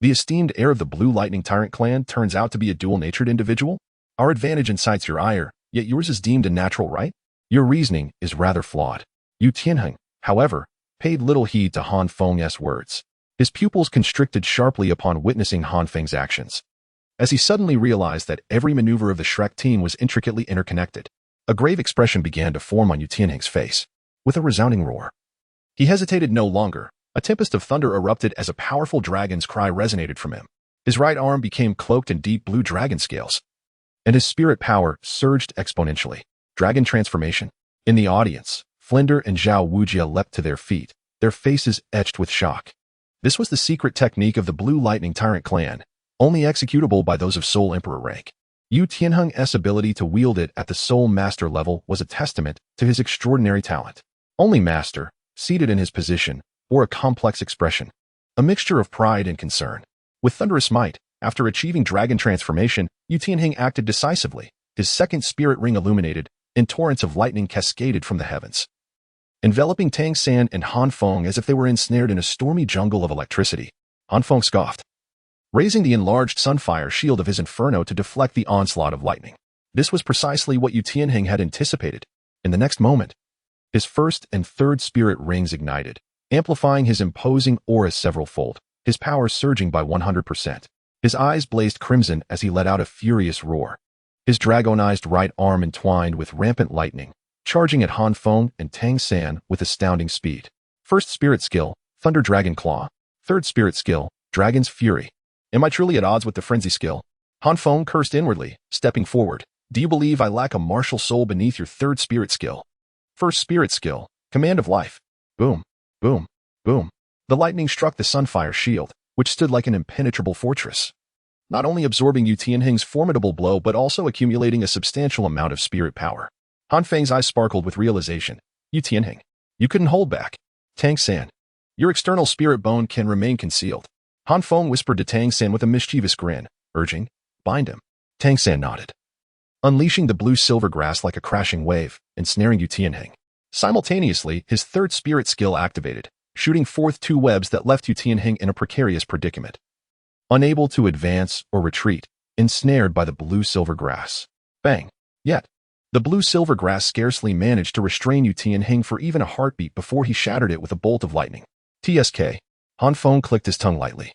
The esteemed heir of the Blue Lightning Tyrant clan turns out to be a dual-natured individual? Our advantage incites your ire, yet yours is deemed a natural right? Your reasoning is rather flawed. Yu Tianheng, however, paid little heed to Han Feng's words. His pupils constricted sharply upon witnessing Han Feng's actions, as he suddenly realized that every maneuver of the Shrek team was intricately interconnected. A grave expression began to form on Yu Tianheng's face. With a resounding roar, he hesitated no longer. A tempest of thunder erupted as a powerful dragon's cry resonated from him. His right arm became cloaked in deep blue dragon scales, and his spirit power surged exponentially. Dragon transformation. In the audience, Flinder and Zhao Wujia leapt to their feet, their faces etched with shock. This was the secret technique of the Blue Lightning Tyrant clan, only executable by those of Soul Emperor rank. Yu Tianheng's ability to wield it at the Soul Master level was a testament to his extraordinary talent. Only Master, seated in his position, bore a complex expression, a mixture of pride and concern. With thunderous might, after achieving dragon transformation, Yu Tianheng acted decisively. His second spirit ring illuminated, and torrents of lightning cascaded from the heavens, enveloping Tang San and Han Feng as if they were ensnared in a stormy jungle of electricity. Han Feng scoffed, raising the enlarged sunfire shield of his inferno to deflect the onslaught of lightning. This was precisely what Yu Tianheng had anticipated. In the next moment, his first and third spirit rings ignited, amplifying his imposing aura several-fold, his power surging by 100%. His eyes blazed crimson as he let out a furious roar, his dragonized right arm entwined with rampant lightning, charging at Han Feng and Tang San with astounding speed. First spirit skill, Thunder Dragon Claw. Third spirit skill, Dragon's Fury. Am I truly at odds with the Frenzy skill? Han Feng cursed inwardly, stepping forward. Do you believe I lack a martial soul beneath your third spirit skill? First spirit skill, Command of Life. Boom, boom, boom. The lightning struck the Sunfire shield, which stood like an impenetrable fortress. Not only absorbing Yu Tianheng's formidable blow but also accumulating a substantial amount of spirit power. Han Feng's eyes sparkled with realization. Yu Tianheng, you couldn't hold back. Tang San, your external spirit bone can remain concealed. Han Feng whispered to Tang San with a mischievous grin, urging, bind him. Tang San nodded, unleashing the blue-silver grass like a crashing wave, ensnaring Yu Tianheng. Simultaneously, his third spirit skill activated, shooting forth two webs that left Yu Tianheng in a precarious predicament. Unable to advance or retreat, ensnared by the blue-silver grass. Bang! Yet, the blue-silver grass scarcely managed to restrain Yu Tianheng for even a heartbeat before he shattered it with a bolt of lightning. TSK. Han Feng clicked his tongue lightly.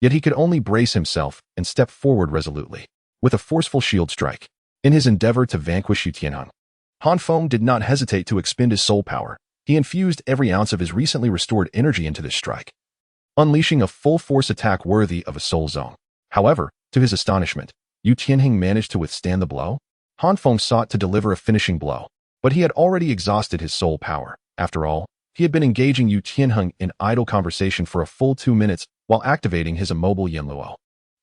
Yet he could only brace himself and step forward resolutely, with a forceful shield strike. In his endeavor to vanquish Yu Tianheng, Han Feng did not hesitate to expend his soul power. He infused every ounce of his recently restored energy into this strike, unleashing a full-force attack worthy of a soul zone. However, to his astonishment, Yu Tianheng managed to withstand the blow. Han Feng sought to deliver a finishing blow, but he had already exhausted his soul power. After all, he had been engaging Yu Tianheng in idle conversation for a full 2 minutes while activating his immobile Yanluo.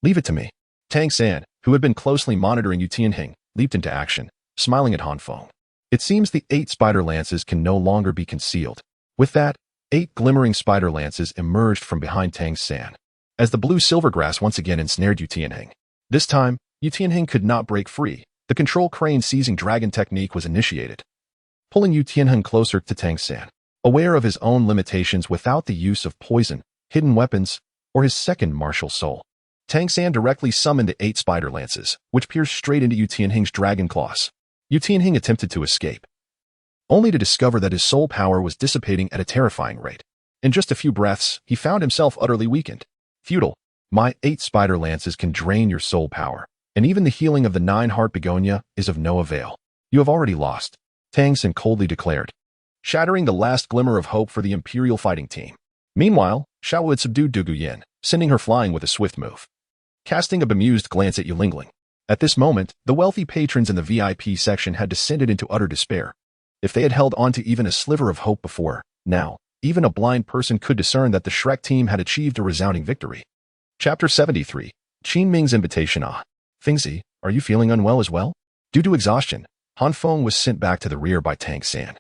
Leave it to me. Tang San, who had been closely monitoring Yu Tianheng, leaped into action, smiling at Han Feng. It seems the 8 spider lances can no longer be concealed. With that, 8 glimmering spider lances emerged from behind Tang San, as the blue-silver grass once again ensnared Yu Tianheng. This time, Yu Tianheng could not break free. The control crane seizing dragon technique was initiated, pulling Yu Tianheng closer to Tang San. Aware of his own limitations without the use of poison, hidden weapons, or his second martial soul, Tang San directly summoned the 8 spider lances, which pierced straight into Yu Tianheng's dragon claws. Yu Tianheng attempted to escape, only to discover that his soul power was dissipating at a terrifying rate. In just a few breaths, he found himself utterly weakened. Futile. My 8 spider lances can drain your soul power, and even the healing of the 9-heart begonia is of no avail. You have already lost, Tang San coldly declared, shattering the last glimmer of hope for the Imperial fighting team. Meanwhile, Xiao had subdued Du Guyan, sending her flying with a swift move, casting a bemused glance at Yulingling. At this moment, the wealthy patrons in the VIP section had descended into utter despair. If they had held on to even a sliver of hope before, now, even a blind person could discern that the Shrek team had achieved a resounding victory. Chapter 73. Qin Ming's Invitation. Fengzi, are you feeling unwell as well? Due to exhaustion, Han Feng was sent back to the rear by Tang San,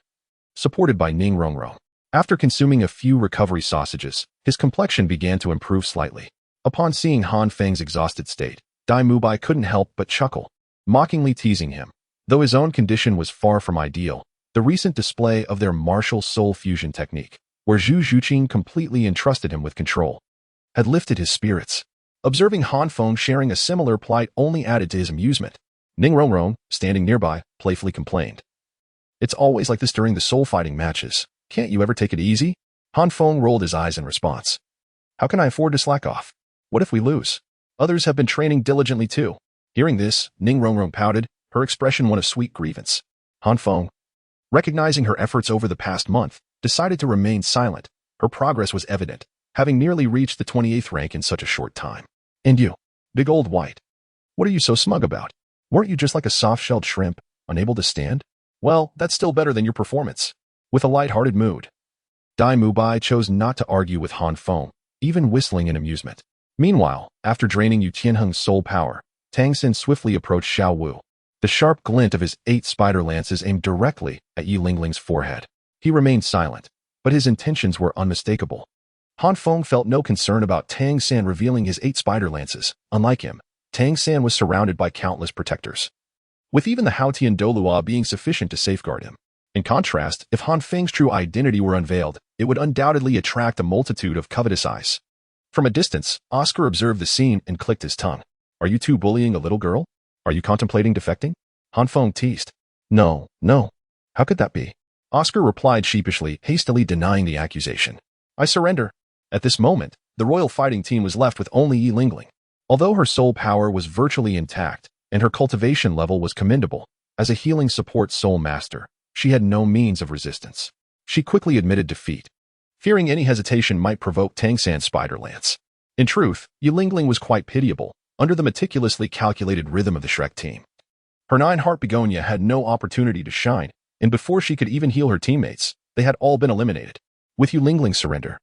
supported by Ning Rongrong. After consuming a few recovery sausages, his complexion began to improve slightly. Upon seeing Han Feng's exhausted state, Dai Mubai couldn't help but chuckle, mockingly teasing him. Though his own condition was far from ideal, the recent display of their martial soul fusion technique, where Zhu Zhuqing completely entrusted him with control, had lifted his spirits. Observing Han Feng sharing a similar plight only added to his amusement. Ning Rongrong, standing nearby, playfully complained. It's always like this during the soul fighting matches. Can't you ever take it easy? Han Feng rolled his eyes in response. How can I afford to slack off? What if we lose? Others have been training diligently too. Hearing this, Ning Rongrong pouted, her expression one of sweet grievance. Han Feng, recognizing her efforts over the past month, decided to remain silent. Her progress was evident, having nearly reached the 28th rank in such a short time. And you, big old white, what are you so smug about? Weren't you just like a soft-shelled shrimp, unable to stand? Well, that's still better than your performance. With a light-hearted mood, Dai Mubai chose not to argue with Han Feng, even whistling in amusement. Meanwhile, after draining Yu Tianheng's soul power, Tang San swiftly approached Xiao Wu. The sharp glint of his 8 spider lances aimed directly at Yi Lingling's forehead. He remained silent, but his intentions were unmistakable. Han Feng felt no concern about Tang San revealing his 8 spider lances. Unlike him, Tang San was surrounded by countless protectors, with even the Haotian Douluo being sufficient to safeguard him. In contrast, if Han Feng's true identity were unveiled, it would undoubtedly attract a multitude of covetous eyes. From a distance, Oscar observed the scene and clicked his tongue. Are you two bullying a little girl? Are you contemplating defecting? Han Feng teased. No. How could that be? Oscar replied sheepishly, hastily denying the accusation. I surrender. At this moment, the royal fighting team was left with only Yi Lingling. Although her soul power was virtually intact, and her cultivation level was commendable, as a healing support soul master, she had no means of resistance. She quickly admitted defeat, fearing any hesitation might provoke Tang San's spider lance. In truth, Yulingling was quite pitiable, under the meticulously calculated rhythm of the Shrek team. Her 9-heart begonia had no opportunity to shine, and before she could even heal her teammates, they had all been eliminated. With Yulingling's surrender,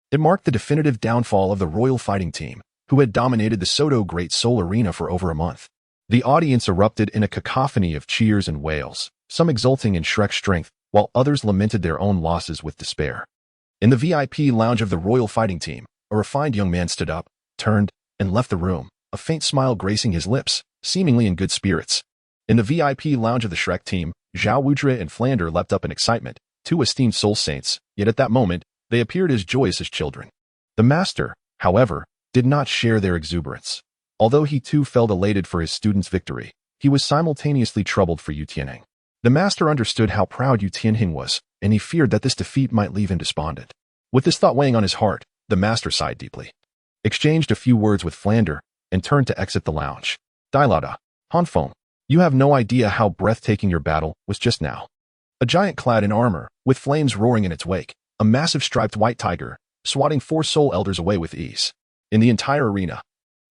it marked the definitive downfall of the royal fighting team, who had dominated the Soto Great Soul Arena for over a month. The audience erupted in a cacophony of cheers and wails, some exulting in Shrek's strength, while others lamented their own losses with despair. In the VIP lounge of the royal fighting team, a refined young man stood up, turned, and left the room, a faint smile gracing his lips, seemingly in good spirits. In the VIP lounge of the Shrek team, Zhao Wuzhi and Flander leapt up in excitement, two esteemed soul saints, yet at that moment, they appeared as joyous as children. The master, however, did not share their exuberance. Although he too felt elated for his student's victory, he was simultaneously troubled for Yu Tianheng. The master understood how proud Yu Tianheng was, and he feared that this defeat might leave him despondent. With this thought weighing on his heart, the master sighed deeply, exchanged a few words with Flander, and turned to exit the lounge. Dailada, Han Feng, you have no idea how breathtaking your battle was just now. A giant clad in armor, with flames roaring in its wake, a massive striped white tiger, swatting 4 soul elders away with ease. In the entire arena,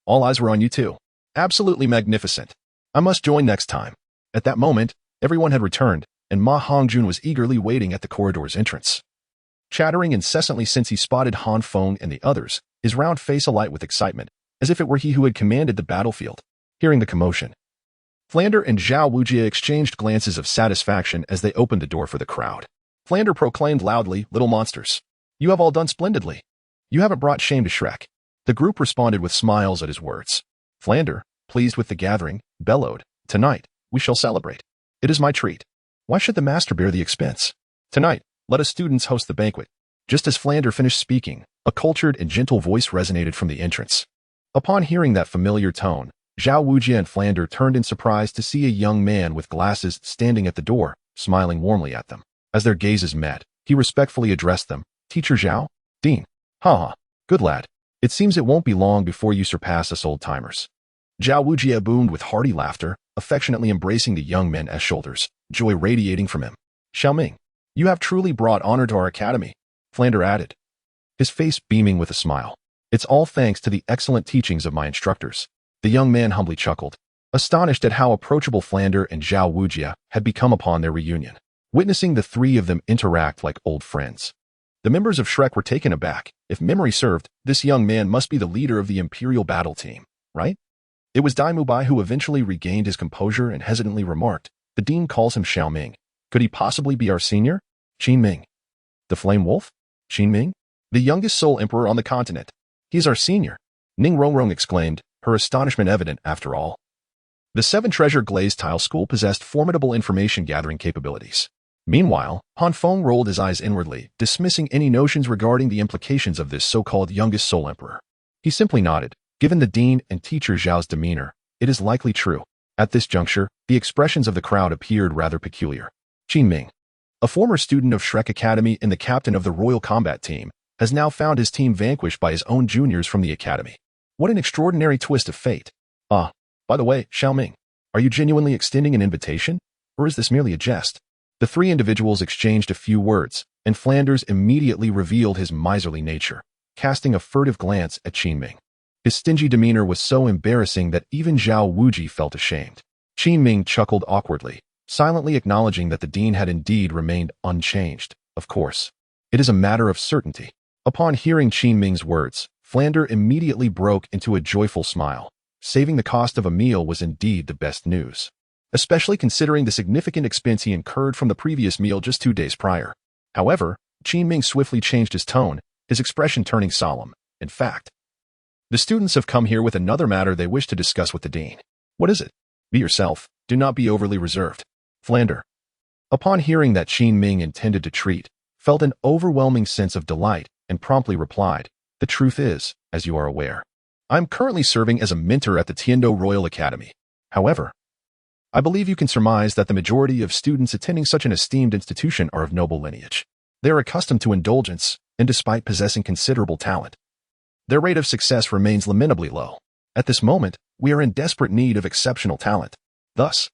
all eyes were on you too. Absolutely magnificent. I must join next time. At that moment, everyone had returned, and Ma Hongjun was eagerly waiting at the corridor's entrance. Chattering incessantly since he spotted Han Feng and the others, his round face alight with excitement, as if it were he who had commanded the battlefield. Hearing the commotion, Flander and Zhao Wujie exchanged glances of satisfaction as they opened the door for the crowd. Flander proclaimed loudly, "Little monsters, you have all done splendidly. You haven't brought shame to Shrek." The group responded with smiles at his words. Flander, pleased with the gathering, bellowed, "Tonight, we shall celebrate. It is my treat. Why should the master bear the expense? Tonight, let us students host the banquet." Just as Flander finished speaking, a cultured and gentle voice resonated from the entrance. Upon hearing that familiar tone, Zhao Wujie and Flander turned in surprise to see a young man with glasses standing at the door, smiling warmly at them. As their gazes met, he respectfully addressed them, "Teacher Zhao? Dean? Ha! Good lad. It seems it won't be long before you surpass us old-timers." Zhao Wujie boomed with hearty laughter, affectionately embracing the young men as shoulders, joy radiating from him. "Xiaoming, you have truly brought honor to our academy," Flander added, his face beaming with a smile. "It's all thanks to the excellent teachings of my instructors." The young man humbly chuckled, astonished at how approachable Flander and Zhao Wujie had become upon their reunion. Witnessing the three of them interact like old friends, the members of Shrek were taken aback. If memory served, this young man must be the leader of the Imperial battle team, right? It was Dai Mubai who eventually regained his composure and hesitantly remarked, "The dean calls him Xiaoming. Could he possibly be our senior? Qin Ming. The Flame Wolf? Qin Ming? The youngest soul emperor on the continent. He is our senior," Ning Rongrong exclaimed, her astonishment evident after all. The Seven Treasure Glazed Tile School possessed formidable information-gathering capabilities. Meanwhile, Han Feng rolled his eyes inwardly, dismissing any notions regarding the implications of this so-called youngest soul emperor. He simply nodded. Given the dean and teacher Zhao's demeanor, it is likely true. At this juncture, the expressions of the crowd appeared rather peculiar. Qin Ming, a former student of Shrek Academy and the captain of the Royal Combat Team, has now found his team vanquished by his own juniors from the academy. What an extraordinary twist of fate. Ah, by the way, Xiaoming, are you genuinely extending an invitation? Or is this merely a jest? The three individuals exchanged a few words, and Flanders immediately revealed his miserly nature, casting a furtive glance at Qin Ming. His stingy demeanor was so embarrassing that even Zhao Wujie felt ashamed. Qin Ming chuckled awkwardly, silently acknowledging that the dean had indeed remained unchanged. Of course, it is a matter of certainty. Upon hearing Qin Ming's words, Flander immediately broke into a joyful smile. Saving the cost of a meal was indeed the best news, especially considering the significant expense he incurred from the previous meal just 2 days prior. However, Qin Ming swiftly changed his tone, his expression turning solemn. "In fact, the students have come here with another matter they wish to discuss with the dean." "What is it?" "Be yourself. Do not be overly reserved." Flander, upon hearing that Qin Ming intended to treat, felt an overwhelming sense of delight and promptly replied, "The truth is, as you are aware, I am currently serving as a mentor at the Tiando Royal Academy. However, I believe you can surmise that the majority of students attending such an esteemed institution are of noble lineage. They are accustomed to indulgence, and despite possessing considerable talent, their rate of success remains lamentably low. At this moment, we are in desperate need of exceptional talent. Thus,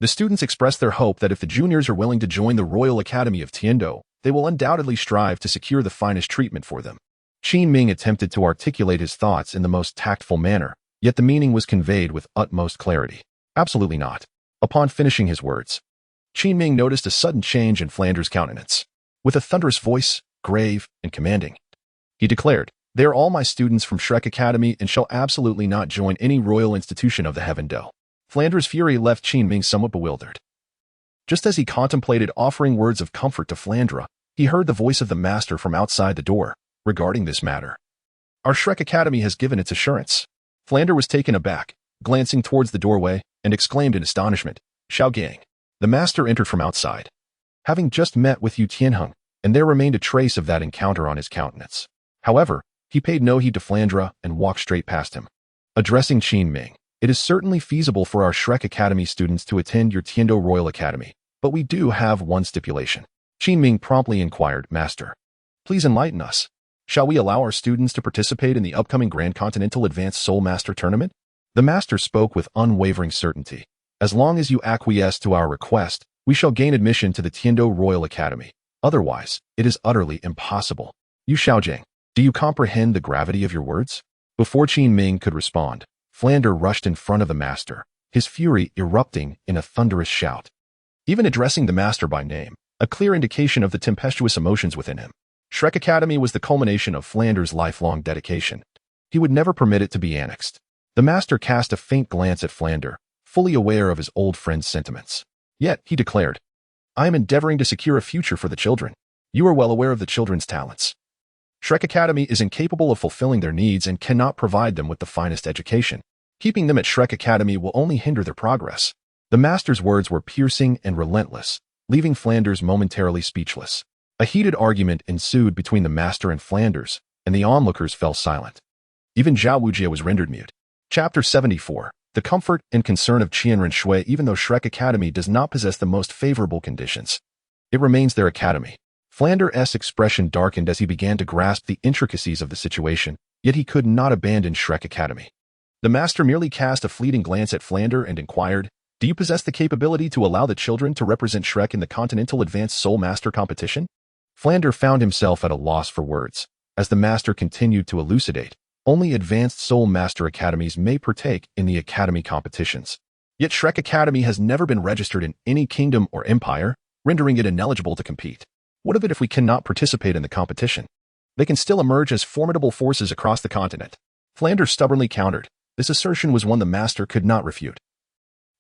the students express their hope that if the juniors are willing to join the Royal Academy of Tiando, they will undoubtedly strive to secure the finest treatment for them." Qin Ming attempted to articulate his thoughts in the most tactful manner, yet the meaning was conveyed with utmost clarity. Absolutely not. Upon finishing his words, Qin Ming noticed a sudden change in Flanders' countenance. With a thunderous voice, grave and commanding, he declared, "They are all my students from Shrek Academy and shall absolutely not join any royal institution of the Heaven Duel." Flanders' fury left Qin Ming somewhat bewildered. Just as he contemplated offering words of comfort to Flandra, he heard the voice of the master from outside the door. Regarding this matter, our Shrek Academy has given its assurance. Flander was taken aback, glancing towards the doorway, and exclaimed in astonishment, "Xiao Gang." The master entered from outside, having just met with Yu Tianheng, and there remained a trace of that encounter on his countenance. However, he paid no heed to Flandra and walked straight past him. Addressing Qin Ming, "It is certainly feasible for our Shrek Academy students to attend your Tiando Royal Academy, but we do have one stipulation." Qin Ming promptly inquired, "Master, please enlighten us. Shall we allow our students to participate in the upcoming Grand Continental Advanced Soulmaster Tournament?" The master spoke with unwavering certainty. "As long as you acquiesce to our request, we shall gain admission to the Tiando Royal Academy. Otherwise, it is utterly impossible." "Yu Xiaojiang, do you comprehend the gravity of your words?" Before Qin Ming could respond, Flander rushed in front of the master, his fury erupting in a thunderous shout. Even addressing the master by name, a clear indication of the tempestuous emotions within him. Shrek Academy was the culmination of Flanders' lifelong dedication. He would never permit it to be annexed. The master cast a faint glance at Flander, fully aware of his old friend's sentiments. Yet, he declared, "I am endeavoring to secure a future for the children. You are well aware of the children's talents. Shrek Academy is incapable of fulfilling their needs and cannot provide them with the finest education. Keeping them at Shrek Academy will only hinder their progress." The master's words were piercing and relentless, leaving Flanders momentarily speechless. A heated argument ensued between the master and Flanders, and the onlookers fell silent. Even Zhao Wujie was rendered mute. Chapter 74. The comfort and concern of Qianren Shui. Even though Shrek Academy does not possess the most favorable conditions, it remains their academy. Flanders' expression darkened as he began to grasp the intricacies of the situation, yet he could not abandon Shrek Academy. The master merely cast a fleeting glance at Flander and inquired, "Do you possess the capability to allow the children to represent Shrek in the Continental Advanced Soul Master competition?" Flander found himself at a loss for words. As the master continued to elucidate, only advanced Soul Master Academies may partake in the Academy competitions. Yet Shrek Academy has never been registered in any kingdom or empire, rendering it ineligible to compete. What of it if we cannot participate in the competition? They can still emerge as formidable forces across the continent. Flander stubbornly countered. This assertion was one the master could not refute.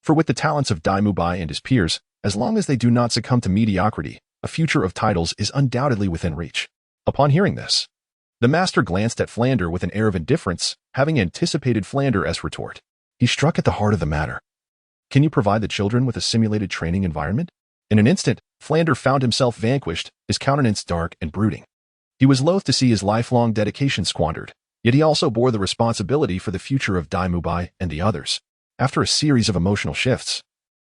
For with the talents of Dai Mubai and his peers, as long as they do not succumb to mediocrity, a future of titles is undoubtedly within reach. Upon hearing this, the master glanced at Flander with an air of indifference, having anticipated Flander's retort. He struck at the heart of the matter. "Can you provide the children with a simulated training environment?" In an instant, Flander found himself vanquished, his countenance dark and brooding. He was loath to see his lifelong dedication squandered, yet he also bore the responsibility for the future of Dai Mubai and the others. After a series of emotional shifts,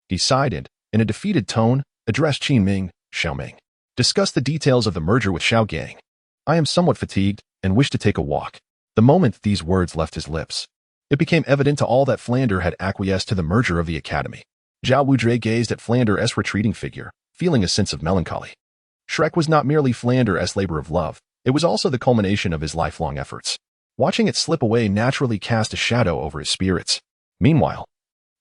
he sighed and, in a defeated tone, addressed Qin Ming, "Xiao Ming, discuss the details of the merger with Xiao Gang. I am somewhat fatigued and wish to take a walk." The moment these words left his lips, it became evident to all that Flander had acquiesced to the merger of the academy. Zhao Wujie gazed at Flander's retreating figure, feeling a sense of melancholy. Shrek was not merely Flander's labor of love, it was also the culmination of his lifelong efforts. Watching it slip away naturally cast a shadow over his spirits. Meanwhile,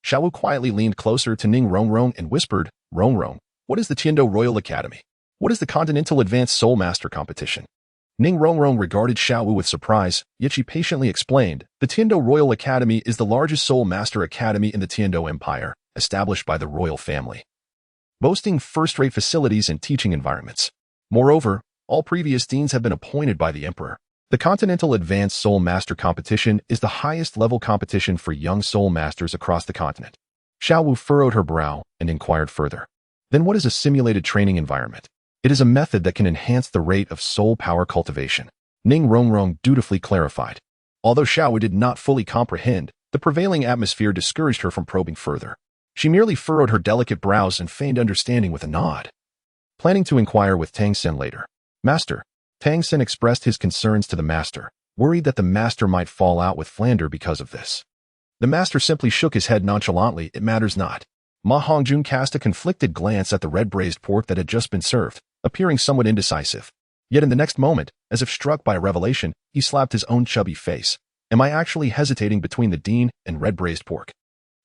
Xiaowu quietly leaned closer to Ning Rongrong and whispered, "Rongrong, what is the Tiando Royal Academy? What is the Continental Advanced Soul Master competition?" Ning Rongrong regarded Xiaowu with surprise, yet she patiently explained, "The Tiando Royal Academy is the largest Soul Master Academy in the Tiando Empire, established by the royal family, boasting first-rate facilities and teaching environments. Moreover, all previous deans have been appointed by the Emperor. The Continental Advanced Soul Master competition is the highest-level competition for young Soul Masters across the continent." Xiaowu furrowed her brow and inquired further, "Then what is a simulated training environment?" "It is a method that can enhance the rate of soul power cultivation," Ning Rongrong dutifully clarified. Although Xiaowu did not fully comprehend, the prevailing atmosphere discouraged her from probing further. She merely furrowed her delicate brows and feigned understanding with a nod, planning to inquire with Tang Sen later. "Master." Tang Sen expressed his concerns to the master, worried that the master might fall out with Flander because of this. The master simply shook his head nonchalantly, "It matters not." Ma Hongjun cast a conflicted glance at the red braised pork that had just been served, appearing somewhat indecisive. Yet in the next moment, as if struck by a revelation, he slapped his own chubby face. Am I actually hesitating between the dean and red braised pork?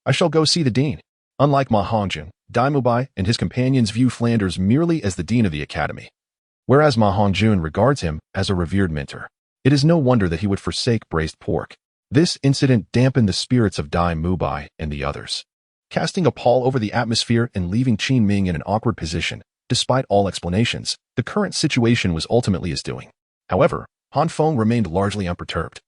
I shall go see the dean. Unlike Ma Hongjun, Dai Mubai and his companions view Flanders merely as the dean of the academy, whereas Ma Hongjun regards him as a revered mentor. It is no wonder that he would forsake braised pork. This incident dampened the spirits of Dai Mubai and the others, casting a pall over the atmosphere and leaving Qin Ming in an awkward position. Despite all explanations, the current situation was ultimately his doing. However, Han Feng remained largely unperturbed.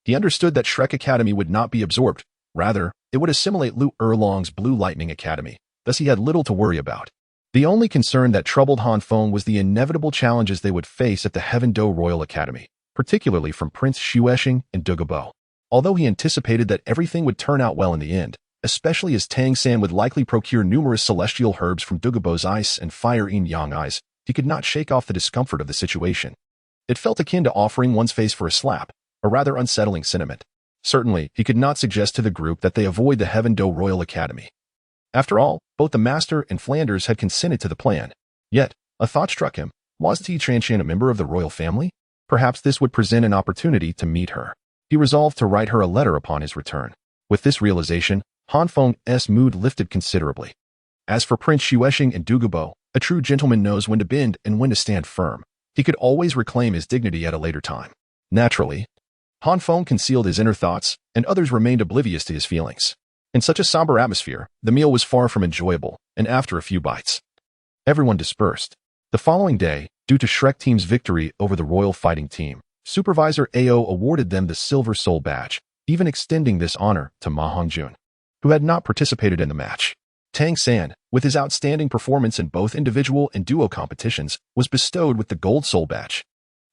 He understood that Shrek Academy would not be absorbed. Rather, it would assimilate Lu Erlong's Blue Lightning Academy. Thus he had little to worry about. The only concern that troubled Han Feng was the inevitable challenges they would face at the Heaven Do Royal Academy, particularly from Prince Xuexing and Douluo. Although he anticipated that everything would turn out well in the end, especially as Tang San would likely procure numerous celestial herbs from Douluo's ice and fire yin-yang eyes, he could not shake off the discomfort of the situation. It felt akin to offering one's face for a slap, a rather unsettling sentiment. Certainly, he could not suggest to the group that they avoid the Heaven Do Royal Academy. After all, both the Master and Flanders had consented to the plan. Yet, a thought struck him. Was Ti Chanshan a member of the royal family? Perhaps this would present an opportunity to meet her. He resolved to write her a letter upon his return. With this realization, Han Feng's mood lifted considerably. As for Prince Xuexing and Douluo, a true gentleman knows when to bend and when to stand firm. He could always reclaim his dignity at a later time. Naturally, Han Feng concealed his inner thoughts, and others remained oblivious to his feelings. In such a somber atmosphere, the meal was far from enjoyable, and after a few bites, everyone dispersed. The following day, due to Shrek Team's victory over the Royal Fighting Team, Supervisor Ao awarded them the Silver Soul Badge, even extending this honor to Ma Hongjun, who had not participated in the match. Tang San, with his outstanding performance in both individual and duo competitions, was bestowed with the Gold Soul Badge.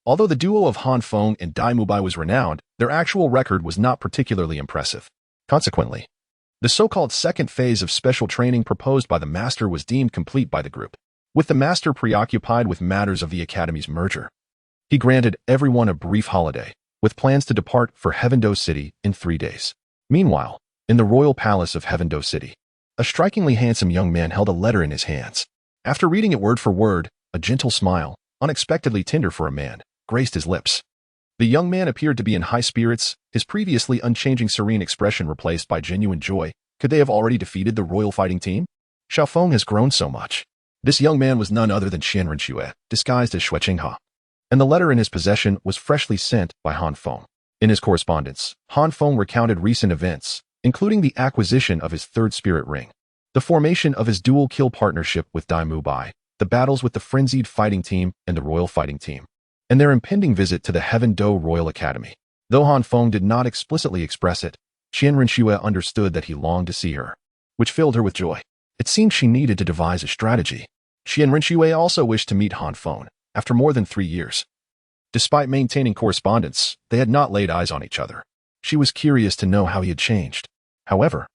Although the duo of Han Feng and Dai Mubai was renowned, their actual record was not particularly impressive. Consequently, the so-called second phase of special training proposed by the Master was deemed complete by the group. With the Master preoccupied with matters of the Academy's merger, he granted everyone a brief holiday, with plans to depart for Heaven Do City in 3 days. Meanwhile, in the royal palace of Heaven Do City, a strikingly handsome young man held a letter in his hands. After reading it word for word, a gentle smile, unexpectedly tender for a man, graced his lips. The young man appeared to be in high spirits, his previously unchanging serene expression replaced by genuine joy. Could they have already defeated the royal fighting team? Xiao Feng has grown so much. This young man was none other than Qianren Xue, disguised as Xueqinghe. And the letter in his possession was freshly sent by Han Feng. In his correspondence, Han Feng recounted recent events, including the acquisition of his third spirit ring, the formation of his dual-kill partnership with Dai Mubai, the battles with the frenzied fighting team and the royal fighting team, and their impending visit to the Heaven Do Royal Academy. Though Han Feng did not explicitly express it, Qianren Xue understood that he longed to see her, which filled her with joy. It seemed she needed to devise a strategy. Qianren Xue also wished to meet Han Feng, after more than 3 years. Despite maintaining correspondence, they had not laid eyes on each other. She was curious to know how he had changed. However,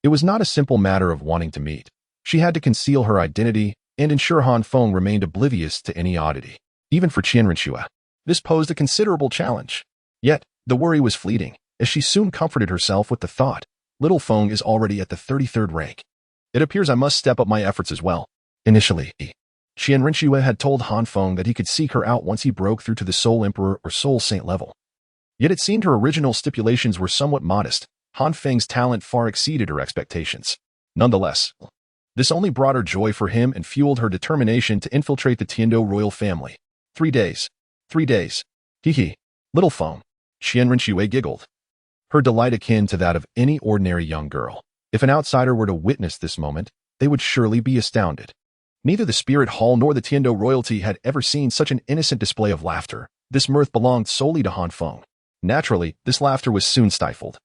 it was not a simple matter of wanting to meet. She had to conceal her identity and ensure Han Feng remained oblivious to any oddity. Even for Qianren Xue, this posed a considerable challenge. Yet, the worry was fleeting, as she soon comforted herself with the thought, little Feng is already at the 33rd rank. It appears I must step up my efforts as well. Initially, Qianren Xue had told Han Feng that he could seek her out once he broke through to the Soul Emperor or Soul Saint level. Yet it seemed her original stipulations were somewhat modest. Han Feng's talent far exceeded her expectations. Nonetheless, this only brought her joy for him and fueled her determination to infiltrate the Tiando royal family. 3 days. 3 days. Hee. Little Feng. Qianren Xue giggled, her delight akin to that of any ordinary young girl. If an outsider were to witness this moment, they would surely be astounded. Neither the Spirit Hall nor the Tiando royalty had ever seen such an innocent display of laughter. This mirth belonged solely to Han Feng. Naturally, this laughter was soon stifled,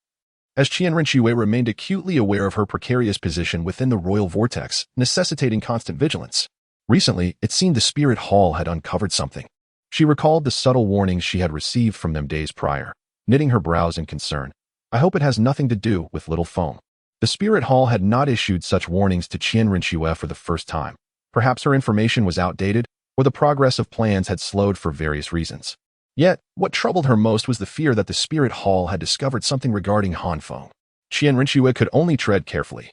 as Qianren Xue remained acutely aware of her precarious position within the royal vortex, necessitating constant vigilance. Recently, it seemed the Spirit Hall had uncovered something. She recalled the subtle warnings she had received from them days prior, knitting her brows in concern. I hope it has nothing to do with little Feng. The Spirit Hall had not issued such warnings to Qianren Xue for the first time. Perhaps her information was outdated, or the progress of plans had slowed for various reasons. Yet, what troubled her most was the fear that the Spirit Hall had discovered something regarding Han Feng. Qianren Xue could only tread carefully,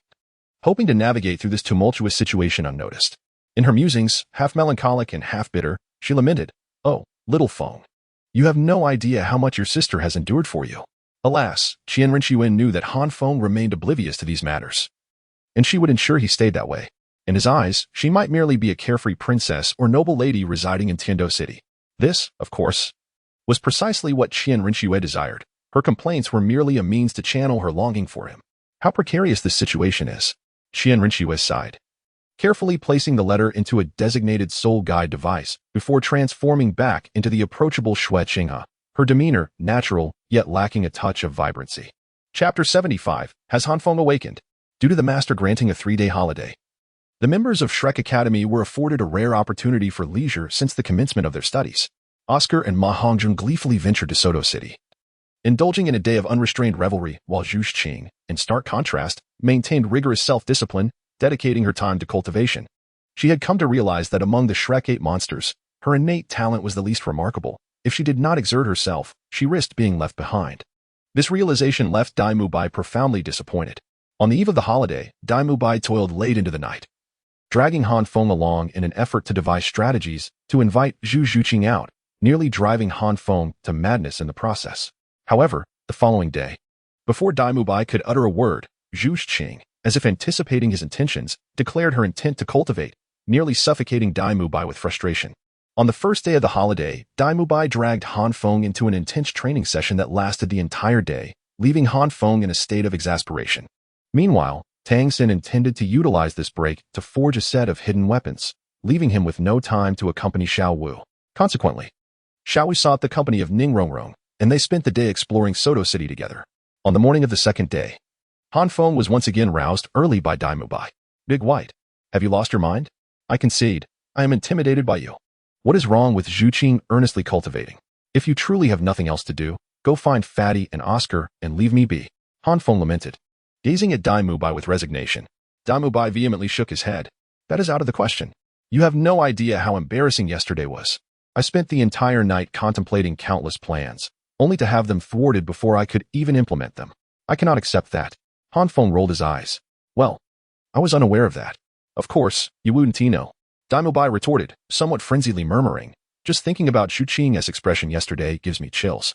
hoping to navigate through this tumultuous situation unnoticed. In her musings, half melancholic and half bitter, she lamented, Oh, little Feng. You have no idea how much your sister has endured for you. Alas, Qian Rinchuan knew that Han Feng remained oblivious to these matters, and she would ensure he stayed that way. In his eyes, she might merely be a carefree princess or noble lady residing in Tiando City. This, of course, was precisely what Qian Rinchue desired. Her complaints were merely a means to channel her longing for him. How precarious this situation is. Qian Rinchue sighed, carefully placing the letter into a designated soul guide device before transforming back into the approachable Xue Qinghe, her demeanor natural yet lacking a touch of vibrancy. Chapter 75. Has Han Feng awakened? Due to the master granting a 3-day holiday, the members of Shrek Academy were afforded a rare opportunity for leisure since the commencement of their studies. Oscar and Ma Hongjun gleefully ventured to Sodo City, indulging in a day of unrestrained revelry, while Zhu Xing, in stark contrast, maintained rigorous self-discipline, dedicating her time to cultivation. She had come to realize that among the Shrek 8 monsters, her innate talent was the least remarkable. If she did not exert herself, she risked being left behind. This realization left Dai Mubai profoundly disappointed. On the eve of the holiday, Dai Mubai toiled late into the night, dragging Han Feng along in an effort to devise strategies to invite Zhu Zhuqing out, nearly driving Han Feng to madness in the process. However, the following day, before Dai Mubai could utter a word, Zhu Xing, as if anticipating his intentions, declared her intent to cultivate, nearly suffocating Dai Mubai with frustration. On the first day of the holiday, Dai Mubai dragged Han Feng into an intense training session that lasted the entire day, leaving Han Feng in a state of exasperation. Meanwhile, Tang Xin intended to utilize this break to forge a set of hidden weapons, leaving him with no time to accompany Xiao Wu. Consequently, Xiao Wu sought the company of Ning Rongrong, and they spent the day exploring Sodo City together. On the morning of the second day, Han Feng was once again roused early by Dai Mubai. Big White, have you lost your mind? I concede, I am intimidated by you. What is wrong with Zhu Qing earnestly cultivating? If you truly have nothing else to do, go find Fatty and Oscar and leave me be. Han Feng lamented, gazing at Dai Mubai with resignation. Dai Mubai vehemently shook his head. That is out of the question. You have no idea how embarrassing yesterday was. I spent the entire night contemplating countless plans, only to have them thwarted before I could even implement them. I cannot accept that. Han Feng rolled his eyes. Well, I was unaware of that. Of course, you wouldn't know. Dai Mubai retorted, somewhat frenziedly murmuring, just thinking about Zhu Qing's expression yesterday gives me chills.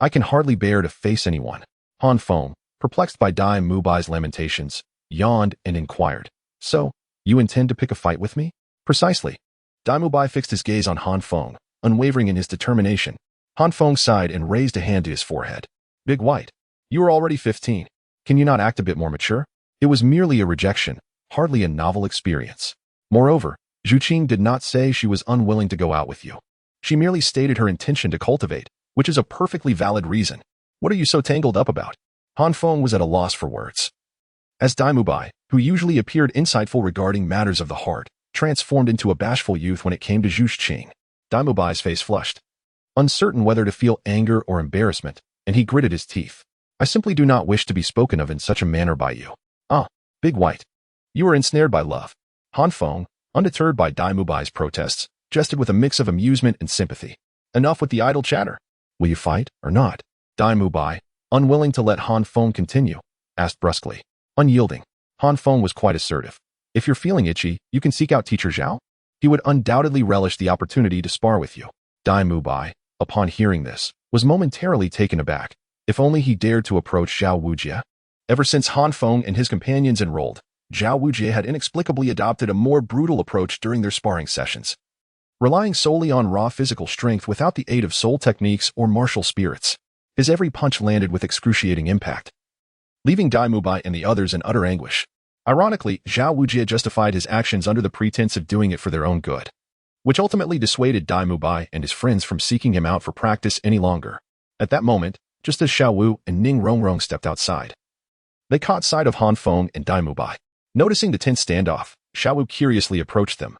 I can hardly bear to face anyone. Han Feng, perplexed by Dai Mubai's lamentations, yawned and inquired, so, you intend to pick a fight with me? Precisely. Dai Mubai fixed his gaze on Han Feng, unwavering in his determination. Han Feng sighed and raised a hand to his forehead. Big White, you are already 15. Can you not act a bit more mature? It was merely a rejection, hardly a novel experience. Moreover, Zhu Qing did not say she was unwilling to go out with you. She merely stated her intention to cultivate, which is a perfectly valid reason. What are you so tangled up about? Han Feng was at a loss for words. As Dai Mubai, who usually appeared insightful regarding matters of the heart, transformed into a bashful youth when it came to Zhu Qing, Dai Mubai's face flushed, uncertain whether to feel anger or embarrassment, and he gritted his teeth. I simply do not wish to be spoken of in such a manner by you. Ah, Big White. You are ensnared by love. Han Feng, undeterred by Dai Mubai's protests, jested with a mix of amusement and sympathy. Enough with the idle chatter. Will you fight or not? Dai Mubai, unwilling to let Han Feng continue, asked brusquely. Unyielding, Han Feng was quite assertive. If you're feeling itchy, you can seek out Teacher Zhao. He would undoubtedly relish the opportunity to spar with you. Dai Mubai, upon hearing this, was momentarily taken aback. If only he dared to approach Zhao Wujie. Ever since Han Feng and his companions enrolled, Zhao Wujie had inexplicably adopted a more brutal approach during their sparring sessions, relying solely on raw physical strength without the aid of soul techniques or martial spirits. His every punch landed with excruciating impact, leaving Dai Mubai and the others in utter anguish. Ironically, Zhao Wujie justified his actions under the pretense of doing it for their own good, which ultimately dissuaded Dai Mubai and his friends from seeking him out for practice any longer. At that moment, just as Xiao Wu and Ning Rongrong stepped outside, they caught sight of Han Feng and Dai Mubai. Noticing the tense standoff, Xiao Wu curiously approached them.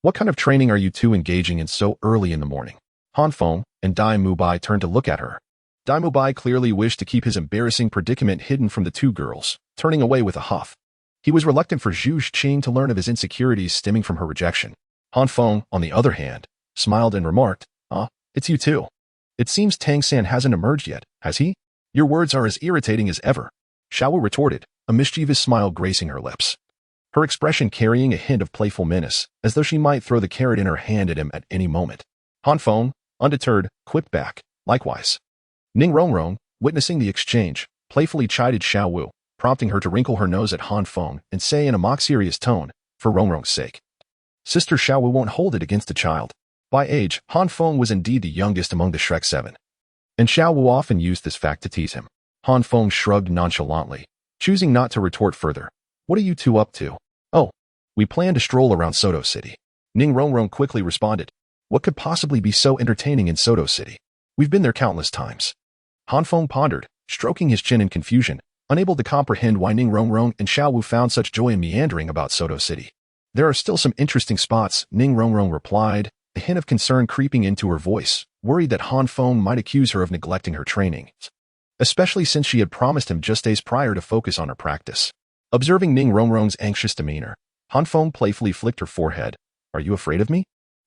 What kind of training are you two engaging in so early in the morning? Han Feng and Dai Mubai turned to look at her. Dai Mubai clearly wished to keep his embarrassing predicament hidden from the two girls, turning away with a huff. He was reluctant for Zhu Qing to learn of his insecurities stemming from her rejection. Han Feng, on the other hand, smiled and remarked, it's you too. It seems Tang San hasn't emerged yet, has he? Your words are as irritating as ever. Xiao Wu retorted, a mischievous smile gracing her lips, her expression carrying a hint of playful menace, as though she might throw the carrot in her hand at him at any moment. Han Feng, undeterred, quipped back, likewise. Ning Rongrong, witnessing the exchange, playfully chided Xiao Wu, prompting her to wrinkle her nose at Han Feng and say in a mock-serious tone, for Rongrong's sake. Sister Xiao Wu won't hold it against a child. By age, Han Feng was indeed the youngest among the Shrek 7. And Xiao Wu often used this fact to tease him. Han Feng shrugged nonchalantly, choosing not to retort further. What are you two up to? Oh, we plan to stroll around Sodo City. Ning Rongrong quickly responded. What could possibly be so entertaining in Sodo City? We've been there countless times. Han Feng pondered, stroking his chin in confusion, unable to comprehend why Ning Rongrong and Xiao Wu found such joy in meandering about Sodo City. There are still some interesting spots, Ning Rongrong replied, a hint of concern creeping into her voice, worried that Han Feng might accuse her of neglecting her training, especially since she had promised him just days prior to focus on her practice. Observing Ning Rongrong's anxious demeanor, Han Feng playfully flicked her forehead. Are you afraid of me?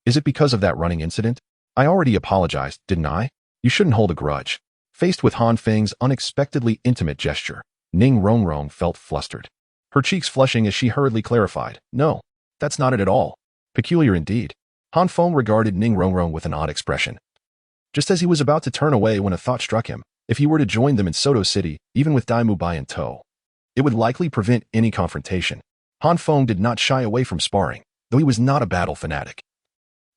Is it because of that running incident? I already apologized, didn't I? You shouldn't hold a grudge. Faced with Han Feng's unexpectedly intimate gesture, Ning Rongrong felt flustered. Her cheeks flushing as she hurriedly clarified, no, that's not it at all. Peculiar indeed. Han Feng regarded Ning Rongrong with an odd expression. Just as he was about to turn away when a thought struck him, if he were to join them in Sodo City, even with Dai Mubai in tow, it would likely prevent any confrontation. Han Feng did not shy away from sparring, though he was not a battle fanatic.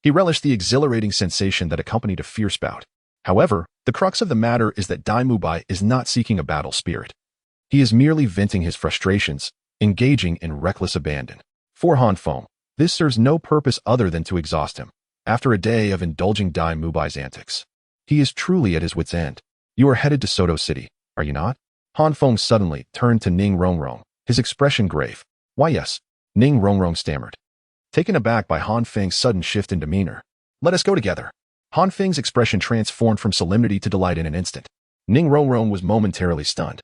He relished the exhilarating sensation that accompanied a fierce bout. However, the crux of the matter is that Dai Mubai is not seeking a battle spirit. He is merely venting his frustrations, engaging in reckless abandon. For Han Feng, this serves no purpose other than to exhaust him. After a day of indulging Dai Mubai's antics, he is truly at his wit's end. You are headed to Sodo City, are you not? Han Feng suddenly turned to Ning Rongrong, his expression grave. Why yes, Ning Rongrong stammered, taken aback by Han Feng's sudden shift in demeanor. Let us go together. Han Feng's expression transformed from solemnity to delight in an instant. Ning Rongrong was momentarily stunned,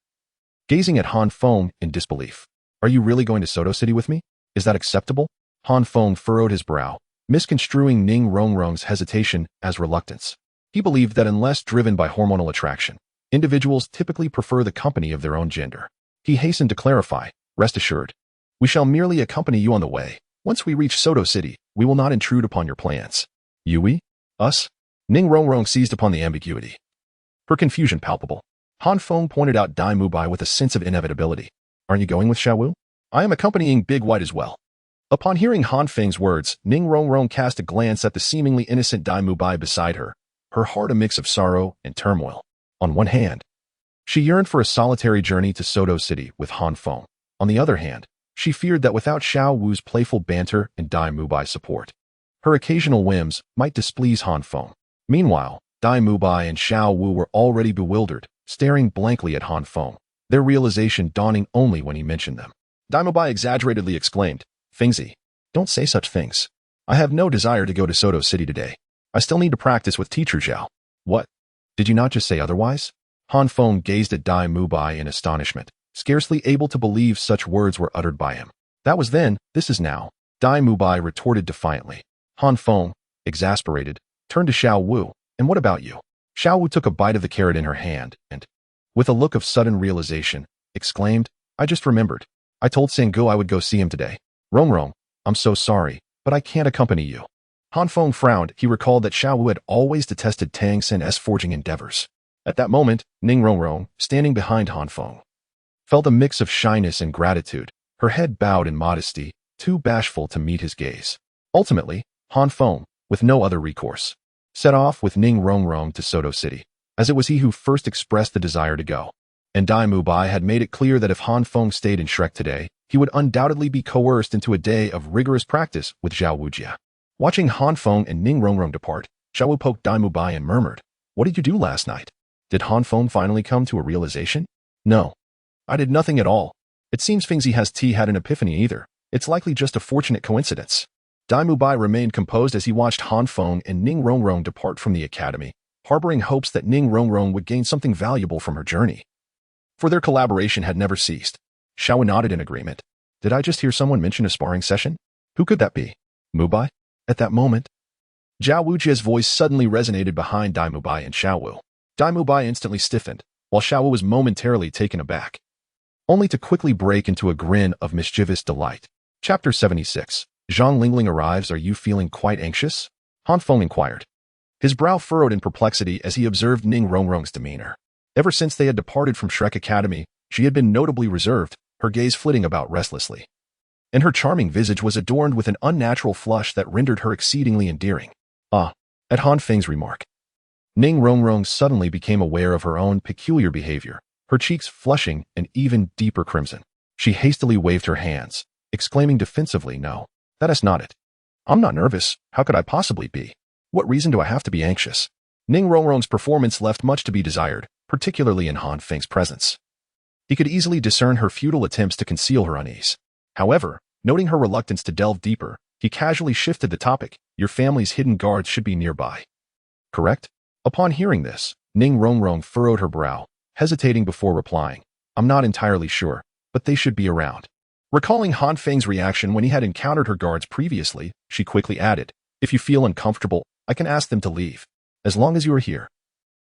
gazing at Han Feng in disbelief. Are you really going to Sodo City with me? Is that acceptable? Han Feng furrowed his brow, misconstruing Ning Rongrong's hesitation as reluctance. He believed that unless driven by hormonal attraction, individuals typically prefer the company of their own gender. He hastened to clarify, rest assured, we shall merely accompany you on the way. Once we reach Sodo City, we will not intrude upon your plans. We? Us? Ning Rongrong seized upon the ambiguity, her confusion palpable. Han Feng pointed out Dai Mubai with a sense of inevitability. Aren't you going with Xiao Wu? I am accompanying Big White as well. Upon hearing Han Feng's words, Ning Rongrong cast a glance at the seemingly innocent Dai Mubai beside her, her heart a mix of sorrow and turmoil. On one hand, she yearned for a solitary journey to Sodo City with Han Feng. On the other hand, she feared that without Xiao Wu's playful banter and Dai Mubai's support, her occasional whims might displease Han Feng. Meanwhile, Dai Mubai and Xiao Wu were already bewildered, staring blankly at Han Feng, their realization dawning only when he mentioned them. Dai Mubai exaggeratedly exclaimed, Fengzi, don't say such things. I have no desire to go to Sodo City today. I still need to practice with teacher Zhao. What? Did you not just say otherwise? Han Feng gazed at Dai Mubai in astonishment, scarcely able to believe such words were uttered by him. That was then, this is now. Dai Mubai retorted defiantly. Han Feng, exasperated, turned to Xiao Wu. And what about you? Xiao Wu took a bite of the carrot in her hand and, with a look of sudden realization, exclaimed, I just remembered. I told Sangu I would go see him today. Rongrong, I'm so sorry, but I can't accompany you. Han Feng frowned. He recalled that Xiao Wu had always detested Tang Sen's forging endeavors. At that moment, Ning Rongrong, standing behind Han Feng, felt a mix of shyness and gratitude, her head bowed in modesty, too bashful to meet his gaze. Ultimately, Han Feng, with no other recourse, set off with Ning Rongrong to Sodo City, as it was he who first expressed the desire to go. And Dai Mubai had made it clear that if Han Feng stayed in Shrek today, he would undoubtedly be coerced into a day of rigorous practice with Zhao Wujia. Watching Han Feng and Ning Rongrong depart, Xiao Wu poked Dai Mubai and murmured, What did you do last night? Did Han Feng finally come to a realization? No. I did nothing at all. It seems Fengzi has had an epiphany either. It's likely just a fortunate coincidence. Dai Mubai remained composed as he watched Han Feng and Ning Rongrong depart from the academy, harboring hopes that Ning Rongrong would gain something valuable from her journey. For their collaboration had never ceased. Xiao Wu nodded in agreement. Did I just hear someone mention a sparring session? Who could that be? Mubai? At that moment, Zhao Wujia's voice suddenly resonated behind Dai Mubai and Xiao Wu. Dai Mubai instantly stiffened, while Xiao Wu was momentarily taken aback, only to quickly break into a grin of mischievous delight. Chapter 76. Zhang Lingling arrives. Are you feeling quite anxious? Han Feng inquired. His brow furrowed in perplexity as he observed Ning Rongrong's demeanor. Ever since they had departed from Shrek Academy, she had been notably reserved, her gaze flitting about restlessly. And her charming visage was adorned with an unnatural flush that rendered her exceedingly endearing. At Han Feng's remark, Ning Rongrong suddenly became aware of her own peculiar behavior, her cheeks flushing an even deeper crimson. She hastily waved her hands, exclaiming defensively, "No, that is not it. I'm not nervous. How could I possibly be? What reason do I have to be anxious?" Ning Rongrong's performance left much to be desired, particularly in Han Feng's presence. He could easily discern her futile attempts to conceal her unease. However, noting her reluctance to delve deeper, he casually shifted the topic. "Your family's hidden guards should be nearby, correct?" Upon hearing this, Ning Rongrong furrowed her brow, hesitating before replying. "I'm not entirely sure, but they should be around." Recalling Han Feng's reaction when he had encountered her guards previously, she quickly added, "If you feel uncomfortable, I can ask them to leave. As long as you are here.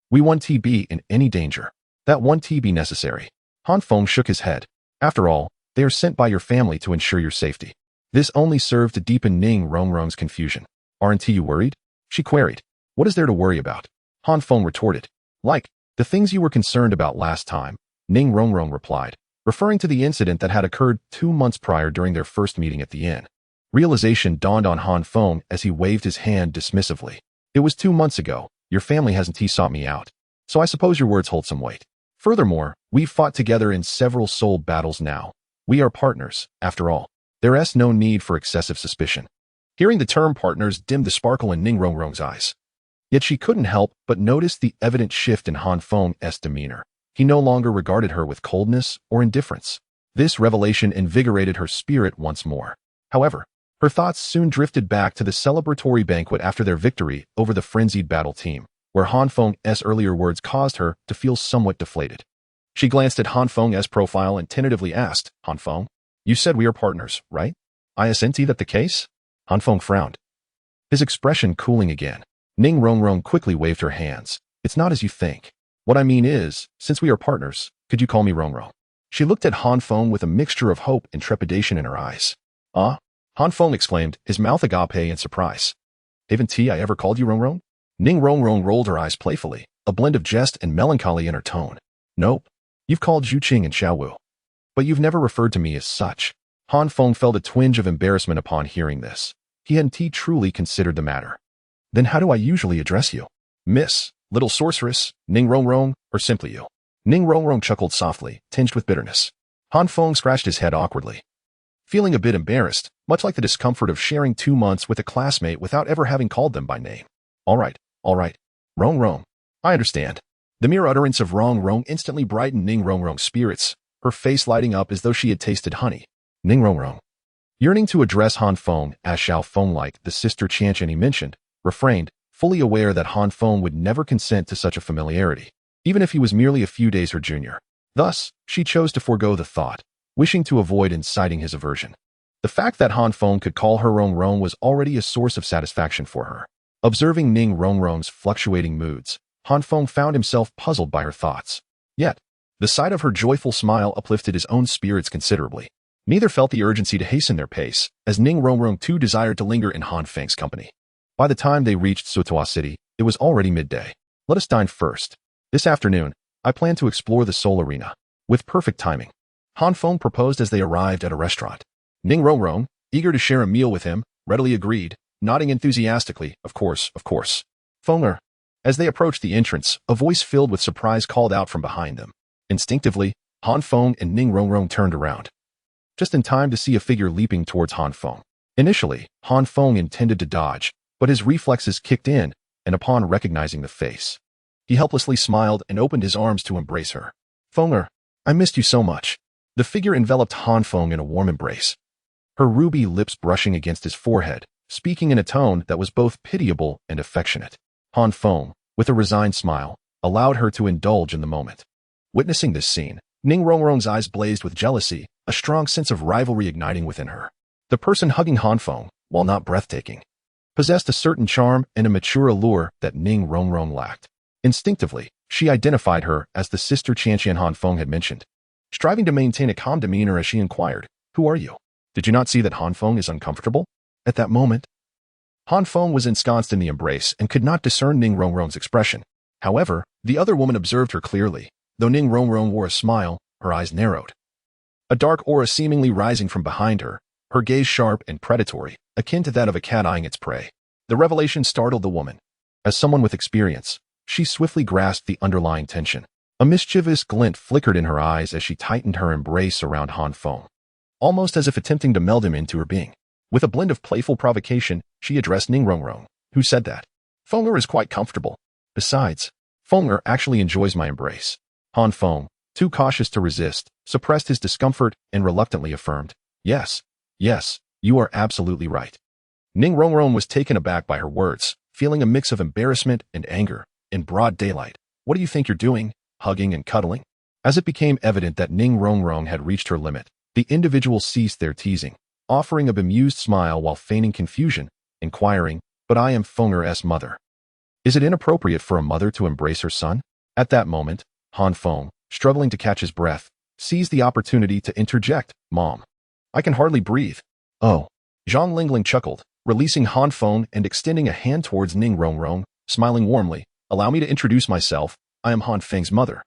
We won't be in any danger. That won't be necessary." Han Feng shook his head. "After all, they are sent by your family to ensure your safety." This only served to deepen Ning Rongrong's confusion. "Aren't you worried?" she queried. "What is there to worry about?" Han Feng retorted. "Like, the things you were concerned about last time," Ning Rongrong replied, referring to the incident that had occurred 2 months prior during their first meeting at the inn. Realization dawned on Han Feng as he waved his hand dismissively. "It was 2 months ago. Your family hasn't sought me out. So I suppose your words hold some weight. Furthermore, we've fought together in several soul battles now. We are partners, after all. There's no need for excessive suspicion." Hearing the term partners dimmed the sparkle in Ning Rongrong's eyes. Yet she couldn't help but notice the evident shift in Han Feng's demeanor. He no longer regarded her with coldness or indifference. This revelation invigorated her spirit once more. However, her thoughts soon drifted back to the celebratory banquet after their victory over the frenzied battle team, where Han Feng's earlier words caused her to feel somewhat deflated. She glanced at Han Feng's profile and tentatively asked, "Han Feng, you said we are partners, right? Isn't that the case?" Han Feng frowned, his expression cooling again. Ning Rongrong quickly waved her hands. "It's not as you think. What I mean is, since we are partners, could you call me Rongrong?" She looked at Han Feng with a mixture of hope and trepidation in her eyes. "Ah?" Han Feng exclaimed, his mouth agape in surprise. "Haven't I ever called you Rongrong?" Ning Rongrong rolled her eyes playfully, a blend of jest and melancholy in her tone. "Nope. You've called Zhu Qing and Xiao Wu. But you've never referred to me as such." Han Feng felt a twinge of embarrassment upon hearing this. He hadn't truly considered the matter. "Then how do I usually address you? Miss, little sorceress, Ning Rongrong, or simply you?" Ning Rongrong chuckled softly, tinged with bitterness. Han Feng scratched his head awkwardly, feeling a bit embarrassed, much like the discomfort of sharing 2 months with a classmate without ever having called them by name. All right. Rongrong. I understand." The mere utterance of Rongrong instantly brightened Ning Rongrong's spirits, her face lighting up as though she had tasted honey. Ning Rongrong, yearning to address Han Feng as Xiao Feng like the sister Qianqian he mentioned, refrained, fully aware that Han Feng would never consent to such a familiarity, even if he was merely a few days her junior. Thus, she chose to forego the thought, wishing to avoid inciting his aversion. The fact that Han Feng could call her Rongrong was already a source of satisfaction for her. Observing Ning Rongrong's fluctuating moods, Han Feng found himself puzzled by her thoughts. Yet, the sight of her joyful smile uplifted his own spirits considerably. Neither felt the urgency to hasten their pace, as Ning Rongrong too desired to linger in Han Feng's company. By the time they reached Sutua City, it was already midday. "Let us dine first. This afternoon, I plan to explore the Soul Arena. With perfect timing," Han Feng proposed as they arrived at a restaurant. Ning Rongrong, eager to share a meal with him, readily agreed, nodding enthusiastically, Of course. Fenger. As they approached the entrance, a voice filled with surprise called out from behind them. Instinctively, Han Feng and Ning Rongrong turned around, just in time to see a figure leaping towards Han Feng. Initially, Han Feng intended to dodge, but his reflexes kicked in, and upon recognizing the face, he helplessly smiled and opened his arms to embrace her. "Fenger, I missed you so much." The figure enveloped Han Feng in a warm embrace, her ruby lips brushing against his forehead, speaking in a tone that was both pitiable and affectionate. Han Feng, with a resigned smile, allowed her to indulge in the moment. Witnessing this scene, Ning Rongrong's eyes blazed with jealousy, a strong sense of rivalry igniting within her. The person hugging Han Feng, while not breathtaking, possessed a certain charm and a mature allure that Ning Rongrong lacked. Instinctively, she identified her as the sister Qianqian Han Feng had mentioned. Striving to maintain a calm demeanor as she inquired, "Who are you? Did you not see that Han Feng is uncomfortable?" At that moment, Han Feng was ensconced in the embrace and could not discern Ning Rongrong's expression. However, the other woman observed her clearly. Though Ning Rongrong wore a smile, her eyes narrowed. A dark aura seemingly rising from behind her, her gaze sharp and predatory, akin to that of a cat eyeing its prey. The revelation startled the woman. As someone with experience, she swiftly grasped the underlying tension. A mischievous glint flickered in her eyes as she tightened her embrace around Han Feng, almost as if attempting to meld him into her being. With a blend of playful provocation, she addressed Ning Rongrong, who said that Fenger is quite comfortable. Besides, Fenger actually enjoys my embrace. Han Feng, too cautious to resist, suppressed his discomfort and reluctantly affirmed, Yes, you are absolutely right. Ning Rongrong was taken aback by her words, feeling a mix of embarrassment and anger. In broad daylight, what do you think you're doing, hugging and cuddling? As it became evident that Ning Rongrong had reached her limit, the individual ceased their teasing, offering a bemused smile while feigning confusion, inquiring, But I am Fenger's mother. Is it inappropriate for a mother to embrace her son? At that moment, Han Feng, struggling to catch his breath, seized the opportunity to interject, Mom. I can hardly breathe. Oh. Zhang Lingling chuckled, releasing Han Feng and extending a hand towards Ning Rongrong, smiling warmly. Allow me to introduce myself. I am Han Feng's mother.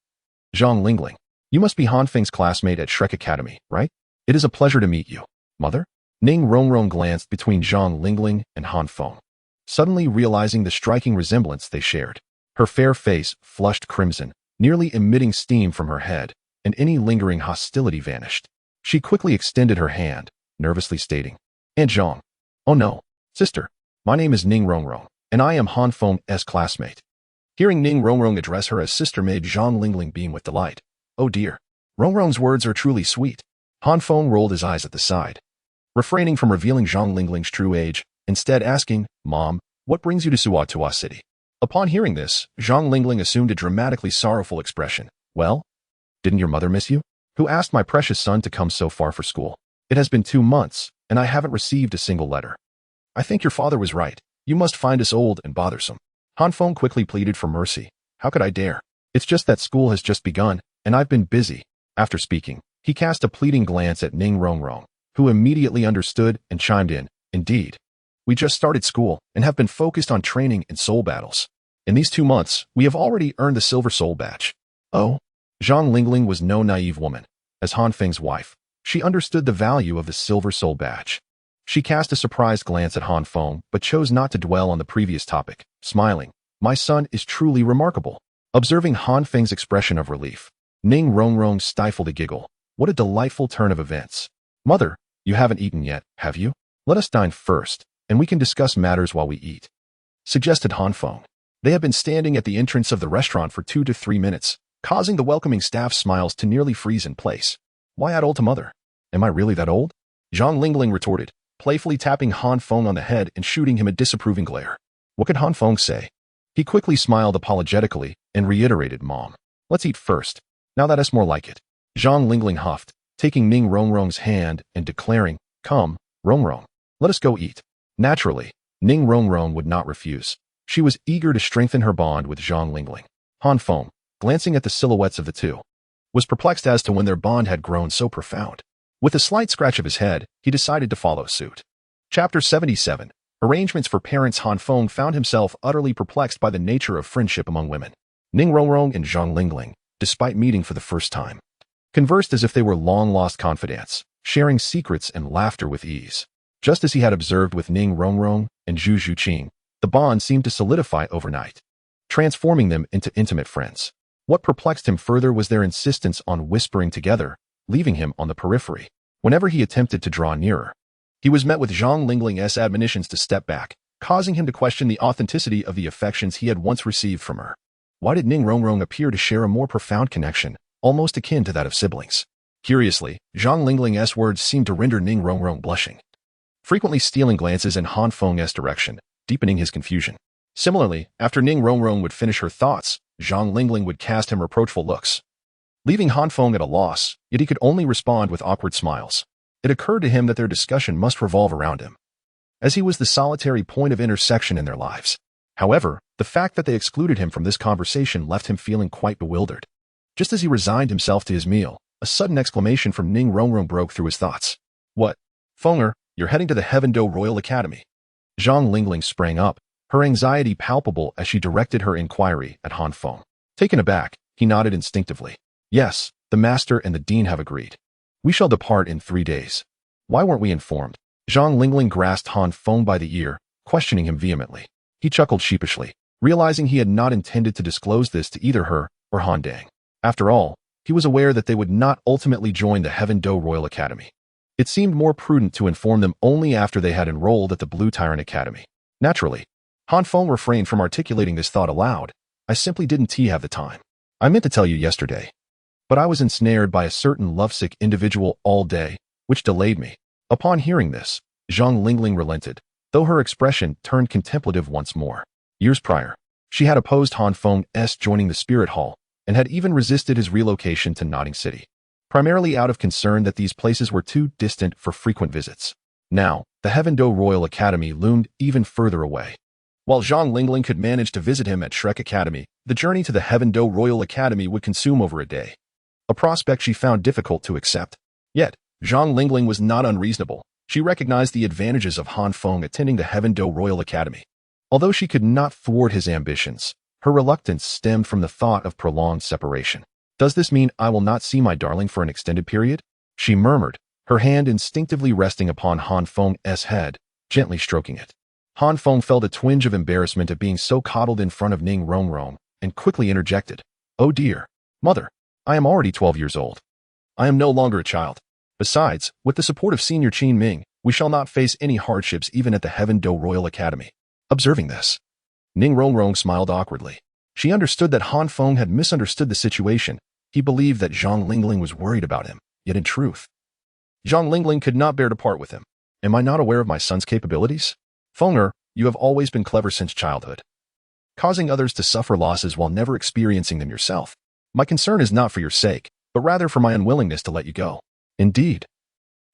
Zhang Lingling. You must be Han Feng's classmate at Shrek Academy, right? It is a pleasure to meet you. Mother? Ning Rongrong glanced between Zhang Lingling and Han Feng, suddenly realizing the striking resemblance they shared. Her fair face flushed crimson, nearly emitting steam from her head, and any lingering hostility vanished. She quickly extended her hand, nervously stating, Aunt Zhang. Oh no, sister. My name is Ning Rongrong, and I am Han Feng's classmate. Hearing Ning Rongrong address her as sister made Zhang Lingling beam with delight. Oh dear. Rongrong's words are truly sweet. Han Feng rolled his eyes at the side, refraining from revealing Zhang Lingling's true age, instead asking, Mom, what brings you to Suatua City? Upon hearing this, Zhang Lingling assumed a dramatically sorrowful expression. Well? Didn't your mother miss you? Who asked my precious son to come so far for school? It has been 2 months, and I haven't received a single letter. I think your father was right. You must find us old and bothersome. Han Feng quickly pleaded for mercy. How could I dare? It's just that school has just begun, and I've been busy. After speaking, he cast a pleading glance at Ning Rongrong, who immediately understood and chimed in. Indeed. We just started school and have been focused on training in soul battles. In these 2 months, we have already earned the Silver Soul Badge. Oh? Zhang Lingling was no naive woman. As Han Feng's wife, she understood the value of the Silver Soul Badge. She cast a surprised glance at Han Feng, but chose not to dwell on the previous topic, smiling. My son is truly remarkable. Observing Han Feng's expression of relief, Ning Rongrong stifled a giggle. What a delightful turn of events. Mother, you haven't eaten yet, have you? Let us dine first, and we can discuss matters while we eat, suggested Han Feng. They had been standing at the entrance of the restaurant for 2 to 3 minutes, causing the welcoming staff's smiles to nearly freeze in place. Why add old to mother? Am I really that old? Zhang Lingling retorted, playfully tapping Han Feng on the head and shooting him a disapproving glare. What could Han Feng say? He quickly smiled apologetically and reiterated, Mom. Let's eat first. Now that is more like it. Zhang Lingling huffed, taking Ning Rongrong's hand and declaring, Come, Rongrong, let us go eat. Naturally, Ning Rongrong would not refuse. She was eager to strengthen her bond with Zhang Lingling. Han Feng, glancing at the silhouettes of the two, was perplexed as to when their bond had grown so profound. With a slight scratch of his head, he decided to follow suit. Chapter 77. Arrangements for Parents. Han Feng found himself utterly perplexed by the nature of friendship among women. Ning Rongrong and Zhang Lingling, despite meeting for the first time, conversed as if they were long-lost confidants, sharing secrets and laughter with ease. Just as he had observed with Ning Rongrong and Zhu Zhuqing, the bond seemed to solidify overnight, transforming them into intimate friends. What perplexed him further was their insistence on whispering together, leaving him on the periphery. Whenever he attempted to draw nearer, he was met with Zhang Lingling's admonitions to step back, causing him to question the authenticity of the affections he had once received from her. Why did Ning Rongrong appear to share a more profound connection, almost akin to that of siblings? Curiously, Zhang Lingling's words seemed to render Ning Rongrong blushing, frequently stealing glances in Han Feng's direction, deepening his confusion. Similarly, after Ning Rongrong would finish her thoughts, Zhang Lingling would cast him reproachful looks, leaving Han Feng at a loss, yet he could only respond with awkward smiles. It occurred to him that their discussion must revolve around him, as he was the solitary point of intersection in their lives. However, the fact that they excluded him from this conversation left him feeling quite bewildered. Just as he resigned himself to his meal, a sudden exclamation from Ning Rongrong broke through his thoughts. What? Fenger, you're heading to the Heaven Do Royal Academy. Zhang Lingling sprang up, her anxiety palpable as she directed her inquiry at Han Feng. Taken aback, he nodded instinctively. Yes, the master and the dean have agreed. We shall depart in 3 days. Why weren't we informed? Zhang Lingling grasped Han Feng by the ear, questioning him vehemently. He chuckled sheepishly, realizing he had not intended to disclose this to either her or Han Dang. After all, he was aware that they would not ultimately join the Heaven Do Royal Academy. It seemed more prudent to inform them only after they had enrolled at the Blue Tyrant Academy. Naturally, Han Feng refrained from articulating this thought aloud. I simply didn't have the time. I meant to tell you yesterday, but I was ensnared by a certain lovesick individual all day, which delayed me. Upon hearing this, Zhang Lingling relented, though her expression turned contemplative once more. Years prior, she had opposed Han Feng's joining the Spirit Hall, and had even resisted his relocation to Notting City, primarily out of concern that these places were too distant for frequent visits. Now, the Heaven Do Royal Academy loomed even further away. While Zhang Lingling could manage to visit him at Shrek Academy, the journey to the Heaven Do Royal Academy would consume over a day, a prospect she found difficult to accept. Yet, Zhang Lingling was not unreasonable. She recognized the advantages of Han Feng attending the Heaven Do Royal Academy. Although she could not thwart his ambitions, her reluctance stemmed from the thought of prolonged separation. Does this mean I will not see my darling for an extended period? She murmured, her hand instinctively resting upon Han Feng's head, gently stroking it. Han Feng felt a twinge of embarrassment at being so coddled in front of Ning Rongrong, and quickly interjected. Oh dear, mother, I am already 12 years old. I am no longer a child. Besides, with the support of Senior Qin Ming, we shall not face any hardships even at the Heaven Do Royal Academy. Observing this, Ning Rongrong smiled awkwardly. She understood that Han Feng had misunderstood the situation. He believed that Zhang Lingling was worried about him, yet in truth, Zhang Lingling could not bear to part with him. Am I not aware of my son's capabilities? Fenger, you have always been clever since childhood, causing others to suffer losses while never experiencing them yourself. My concern is not for your sake, but rather for my unwillingness to let you go. Indeed.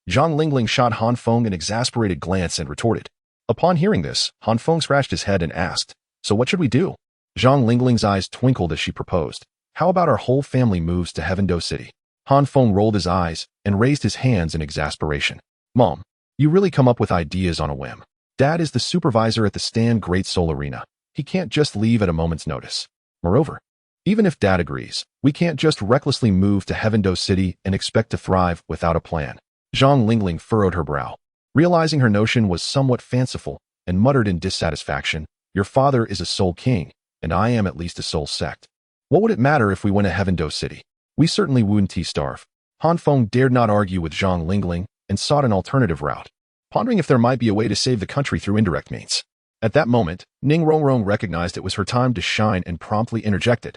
Zhang Lingling shot Han Feng an exasperated glance and retorted. Upon hearing this, Han Feng scratched his head and asked, so what should we do? Zhang Lingling's eyes twinkled as she proposed. How about our whole family moves to Heaven Do City? Han Feng rolled his eyes and raised his hands in exasperation. Mom, you really come up with ideas on a whim. Dad is the supervisor at the Stan Great Soul Arena. He can't just leave at a moment's notice. Moreover, even if Dad agrees, we can't just recklessly move to Heaven Do City and expect to thrive without a plan. Zhang Lingling furrowed her brow, realizing her notion was somewhat fanciful, and muttered in dissatisfaction, your father is a soul king, and I am at least a soul sect. What would it matter if we went to Heaven Do City? We certainly wouldn't starve. Han Feng dared not argue with Zhang Lingling and sought an alternative route, pondering if there might be a way to save the country through indirect means. At that moment, Ning Rongrong recognized it was her time to shine and promptly interjected.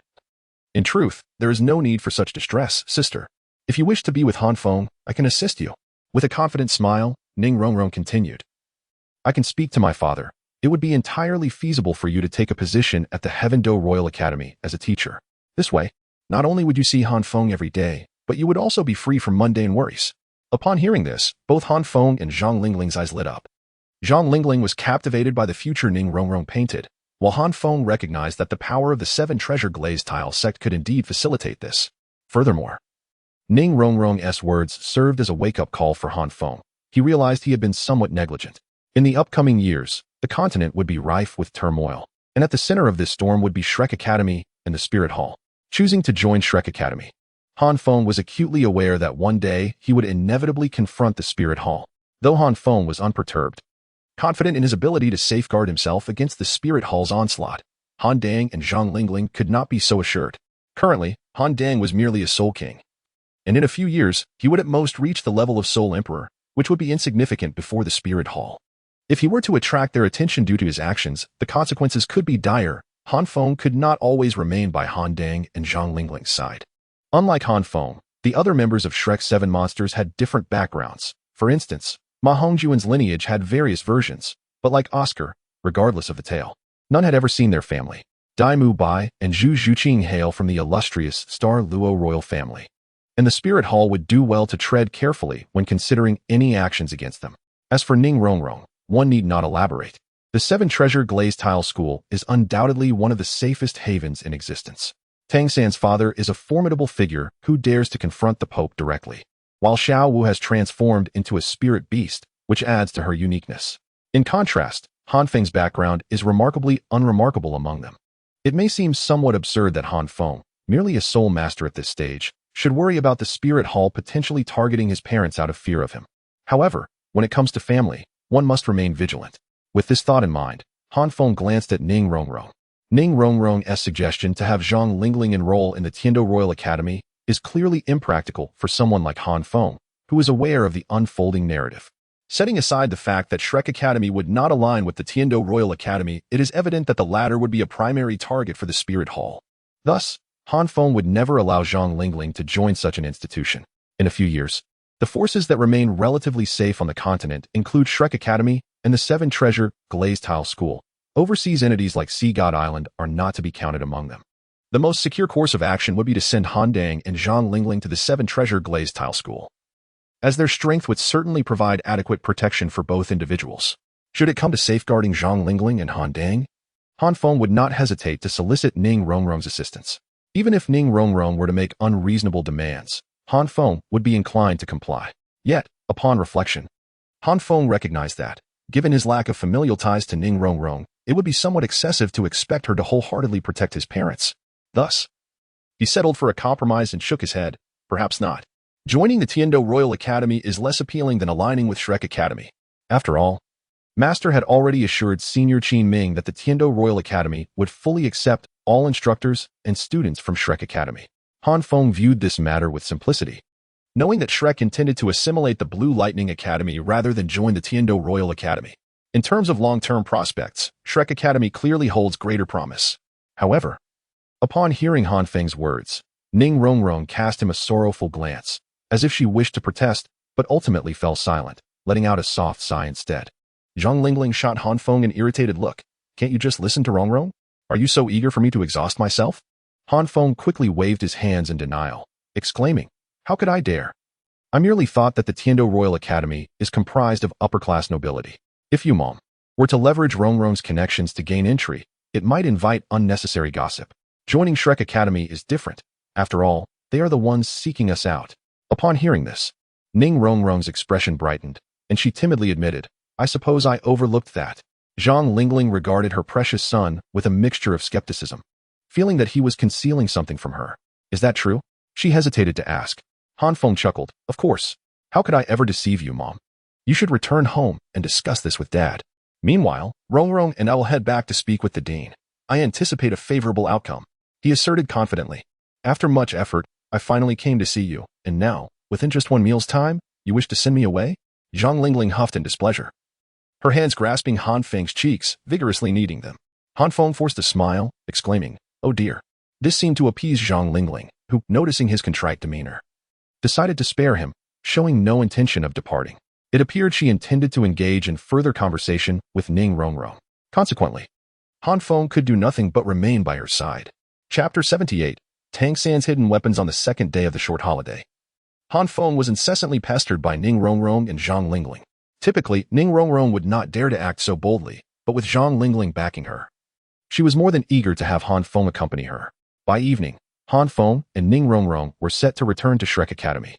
In truth, there is no need for such distress, sister. If you wish to be with Han Feng, I can assist you. With a confident smile, Ning Rongrong continued. I can speak to my father. It would be entirely feasible for you to take a position at the Heaven Do Royal Academy as a teacher. This way, not only would you see Han Feng every day, but you would also be free from mundane worries. Upon hearing this, both Han Feng and Zhang Lingling's eyes lit up. Zhang Lingling was captivated by the future Ning Rongrong painted, while Han Feng recognized that the power of the 7 treasure glazed tile sect could indeed facilitate this. Furthermore, Ning Rongrong's words served as a wake-up call for Han Feng. He realized he had been somewhat negligent. In the upcoming years, the continent would be rife with turmoil, and at the center of this storm would be Shrek Academy and the Spirit Hall. Choosing to join Shrek Academy, Han Feng was acutely aware that one day he would inevitably confront the Spirit Hall. Though Han Feng was unperturbed, confident in his ability to safeguard himself against the Spirit Hall's onslaught, Han Dang and Zhang Lingling could not be so assured. Currently, Han Dang was merely a Soul King, and in a few years, he would at most reach the level of Soul Emperor, which would be insignificant before the Spirit Hall. If he were to attract their attention due to his actions, the consequences could be dire. Han Feng could not always remain by Han Dang and Zhang Lingling's side. Unlike Han Feng, the other members of Shrek's 7 monsters had different backgrounds. For instance, Ma Hongjuan's lineage had various versions, but like Oscar, regardless of the tale, none had ever seen their family. Dai Mu Bai and Zhu Zhuqing hail from the illustrious Stardo royal family, and the Spirit Hall would do well to tread carefully when considering any actions against them. As for Ning Rongrong, one need not elaborate. The 7 treasure glazed tile school is undoubtedly one of the safest havens in existence. Tang San's father is a formidable figure who dares to confront the Pope directly, while Xiao Wu has transformed into a spirit beast, which adds to her uniqueness. In contrast, Han Feng's background is remarkably unremarkable among them. It may seem somewhat absurd that Han Feng, merely a soul master at this stage, should worry about the spirit hall potentially targeting his parents out of fear of him. However, when it comes to family, one must remain vigilant. With this thought in mind, Han Feng glanced at Ning Rongrong. Ning Rongrong's suggestion to have Zhang Lingling enroll in the Tiando Royal Academy is clearly impractical for someone like Han Feng, who is aware of the unfolding narrative. Setting aside the fact that Shrek Academy would not align with the Tiando Royal Academy, it is evident that the latter would be a primary target for the Spirit Hall. Thus, Han Feng would never allow Zhang Lingling to join such an institution. In a few years, the forces that remain relatively safe on the continent include Shrek Academy and the Seven Treasure Glazed Tile School. Overseas entities like Sea God Island are not to be counted among them. The most secure course of action would be to send Han Dang and Zhang Lingling to the Seven Treasure Glazed Tile School, as their strength would certainly provide adequate protection for both individuals. Should it come to safeguarding Zhang Lingling and Han Dang, Han Feng would not hesitate to solicit Ning Rongrong's assistance. Even if Ning Rongrong were to make unreasonable demands, Han Feng would be inclined to comply. Yet, upon reflection, Han Feng recognized that, given his lack of familial ties to Ning Rongrong, it would be somewhat excessive to expect her to wholeheartedly protect his parents. Thus, he settled for a compromise and shook his head. Perhaps not. Joining the Tiando Royal Academy is less appealing than aligning with Shrek Academy. After all, Master had already assured Senior Qin Ming that the Tiando Royal Academy would fully accept all instructors and students from Shrek Academy. Han Feng viewed this matter with simplicity, knowing that Shrek intended to assimilate the Blue Lightning Academy rather than join the Tiando Royal Academy. In terms of long-term prospects, Shrek Academy clearly holds greater promise. However, upon hearing Han Feng's words, Ning Rongrong cast him a sorrowful glance, as if she wished to protest, but ultimately fell silent, letting out a soft sigh instead. Zhang Lingling shot Han Feng an irritated look. Can't you just listen to Rongrong? Are you so eager for me to exhaust myself? Han Feng quickly waved his hands in denial, exclaiming, how could I dare? I merely thought that the Tiando Royal Academy is comprised of upper-class nobility. If you, Mom, were to leverage Rongrong's connections to gain entry, it might invite unnecessary gossip. Joining Shrek Academy is different. After all, they are the ones seeking us out. Upon hearing this, Ning Rongrong's expression brightened, and she timidly admitted, I suppose I overlooked that. Zhang Lingling regarded her precious son with a mixture of skepticism, feeling that he was concealing something from her. Is that true? She hesitated to ask. Han Feng chuckled. Of course. How could I ever deceive you, Mom? You should return home and discuss this with Dad. Meanwhile, Rongrong and I will head back to speak with the Dean. I anticipate a favorable outcome, he asserted confidently. After much effort, I finally came to see you, and now, within just one meal's time, you wish to send me away? Zhang Lingling huffed in displeasure, her hands grasping Han Feng's cheeks, vigorously kneading them. Han Feng forced a smile, exclaiming, oh dear. This seemed to appease Zhang Lingling, who, noticing his contrite demeanor, decided to spare him, showing no intention of departing. It appeared she intended to engage in further conversation with Ning Rongrong. Consequently, Han Feng could do nothing but remain by her side. Chapter 78, Tang San's Hidden Weapons on the second day of the short holiday. Han Feng was incessantly pestered by Ning Rongrong and Zhang Lingling. Typically, Ning Rongrong would not dare to act so boldly, but with Zhang Lingling backing her, she was more than eager to have Han Feng accompany her. By evening, Han Feng and Ning Rongrong were set to return to Shrek Academy,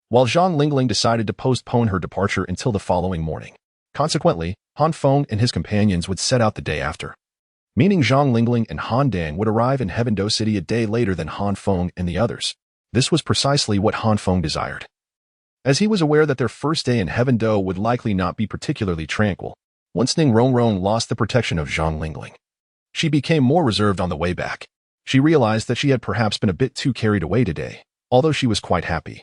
while Zhang Lingling decided to postpone her departure until the following morning. Consequently, Han Feng and his companions would set out the day after, meaning Zhang Lingling and Han Dang would arrive in Heaven-Do City a day later than Han Feng and the others. This was precisely what Han Feng desired, as he was aware that their first day in Heaven-Do would likely not be particularly tranquil. Once Ning Rongrong lost the protection of Zhang Lingling, she became more reserved on the way back. She realized that she had perhaps been a bit too carried away today, although she was quite happy.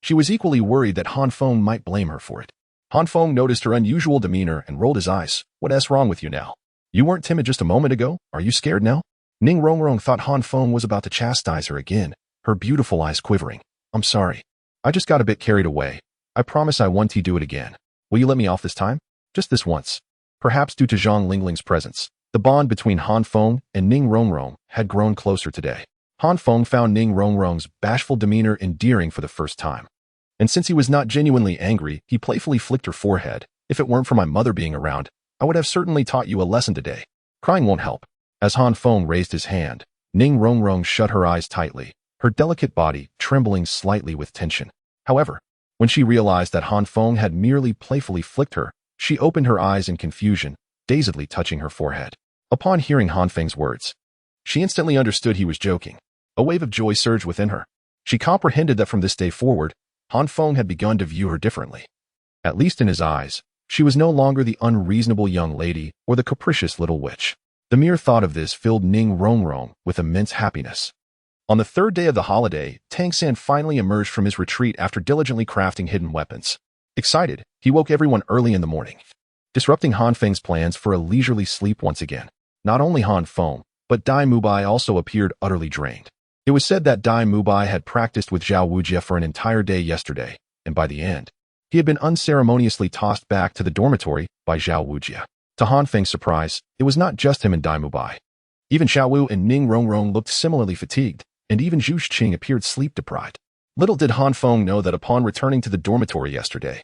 She was equally worried that Han Feng might blame her for it. Han Feng noticed her unusual demeanor and rolled his eyes. What's wrong with you now? You weren't timid just a moment ago. Are you scared now? Ning Rongrong thought Han Feng was about to chastise her again, her beautiful eyes quivering. I'm sorry. I just got a bit carried away. I promise I won't do it again. Will you let me off this time? Just this once. Perhaps due to Zhang Lingling's presence, the bond between Han Feng and Ning Rongrong had grown closer today. Han Feng found Ning Rongrong's bashful demeanor endearing for the first time. And since he was not genuinely angry, he playfully flicked her forehead. If it weren't for my mother being around, I would have certainly taught you a lesson today. Crying won't help. As Han Feng raised his hand, Ning Rongrong shut her eyes tightly, her delicate body trembling slightly with tension. However, when she realized that Han Feng had merely playfully flicked her, she opened her eyes in confusion, dazedly touching her forehead. Upon hearing Han Feng's words, she instantly understood he was joking. A wave of joy surged within her. She comprehended that from this day forward, Han Feng had begun to view her differently. At least in his eyes, she was no longer the unreasonable young lady or the capricious little witch. The mere thought of this filled Ning Rongrong with immense happiness. On the third day of the holiday, Tang San finally emerged from his retreat after diligently crafting hidden weapons. Excited, he woke everyone early in the morning, disrupting Han Feng's plans for a leisurely sleep once again. Not only Han Feng, but Dai Mubai also appeared utterly drained. It was said that Dai Mubai had practiced with Zhao Wujie for an entire day yesterday, and by the end, he had been unceremoniously tossed back to the dormitory by Zhao Wujie. To Han Feng's surprise, it was not just him and Dai Mubai. Even Xiao Wu and Ning Rongrong looked similarly fatigued, and even Zhu Xing appeared sleep-deprived. Little did Han Feng know that upon returning to the dormitory yesterday,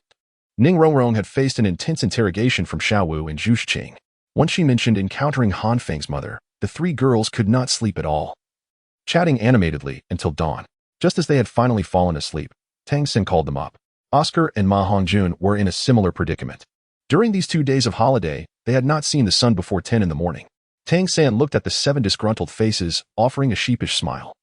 Ning Rongrong had faced an intense interrogation from Xiao Wu and Zhu Xing. Once she mentioned encountering Han Feng's mother, the three girls could not sleep at all, chatting animatedly until dawn. Just as they had finally fallen asleep, Tang Xin called them up. Oscar and Ma Hongjun were in a similar predicament. During these 2 days of holiday, they had not seen the sun before 10 in the morning. Tang San looked at the 7 disgruntled faces, offering a sheepish smile.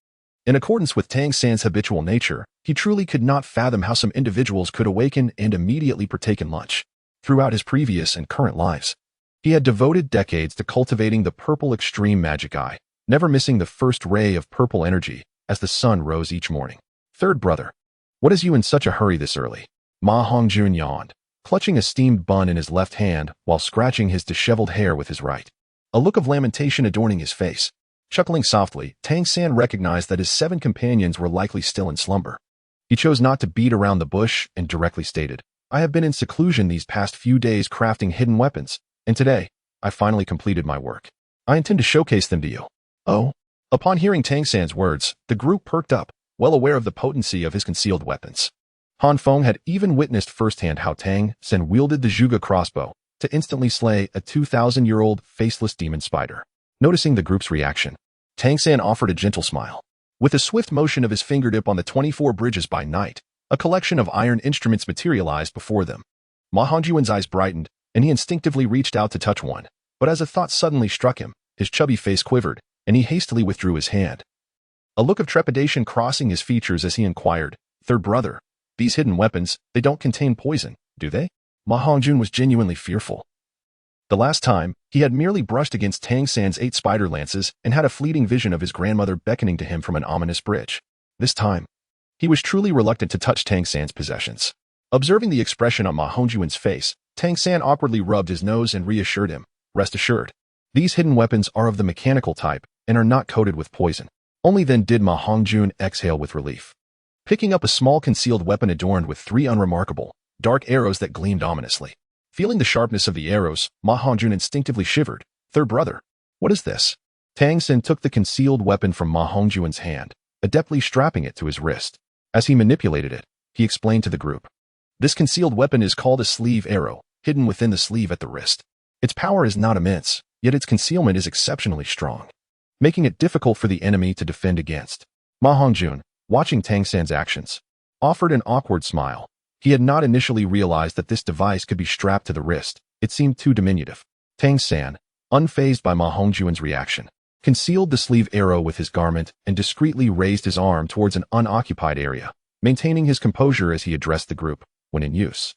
In accordance with Tang San's habitual nature, he truly could not fathom how some individuals could awaken and immediately partake in lunch. Throughout his previous and current lives, he had devoted decades to cultivating the purple extreme magic eye, never missing the first ray of purple energy as the sun rose each morning. Third brother, what is you in such a hurry this early? Ma Hongjun yawned, clutching a steamed bun in his left hand while scratching his disheveled hair with his right, a look of lamentation adorning his face. Chuckling softly, Tang San recognized that his 7 companions were likely still in slumber. He chose not to beat around the bush and directly stated, I have been in seclusion these past few days crafting hidden weapons, and today, I finally completed my work. I intend to showcase them to you. Oh? Upon hearing Tang San's words, the group perked up, well aware of the potency of his concealed weapons. Han Feng had even witnessed firsthand how Tang San wielded the Zhuge crossbow to instantly slay a 2,000-year-old faceless demon spider. Noticing the group's reaction, Tang San offered a gentle smile. With a swift motion of his fingertip on the 24 bridges by night, a collection of iron instruments materialized before them. Ma Hongjuan's eyes brightened, and he instinctively reached out to touch one, but as a thought suddenly struck him, his chubby face quivered, and he hastily withdrew his hand. A look of trepidation crossing his features as he inquired, Third brother, these hidden weapons, they don't contain poison, do they? Ma Hongjun was genuinely fearful. The last time, he had merely brushed against Tang San's 8 spider lances and had a fleeting vision of his grandmother beckoning to him from an ominous bridge. This time, he was truly reluctant to touch Tang San's possessions. Observing the expression on Ma Hongjuan's face, Tang San awkwardly rubbed his nose and reassured him, rest assured, these hidden weapons are of the mechanical type and are not coated with poison. Only then did Ma Hongjun exhale with relief. Picking up a small concealed weapon adorned with 3 unremarkable, dark arrows that gleamed ominously. Feeling the sharpness of the arrows, Ma Hongjun instinctively shivered. Third brother, what is this? Tang San took the concealed weapon from Ma Hongjuan's hand, adeptly strapping it to his wrist. As he manipulated it, he explained to the group. This concealed weapon is called a sleeve arrow, hidden within the sleeve at the wrist. Its power is not immense, yet its concealment is exceptionally strong, making it difficult for the enemy to defend against. Ma Hongjun, watching Tang San's actions, offered an awkward smile. He had not initially realized that this device could be strapped to the wrist. It seemed too diminutive. Tang San, unfazed by Ma Hongjuan's reaction, concealed the sleeve arrow with his garment and discreetly raised his arm towards an unoccupied area, maintaining his composure as he addressed the group. When in use,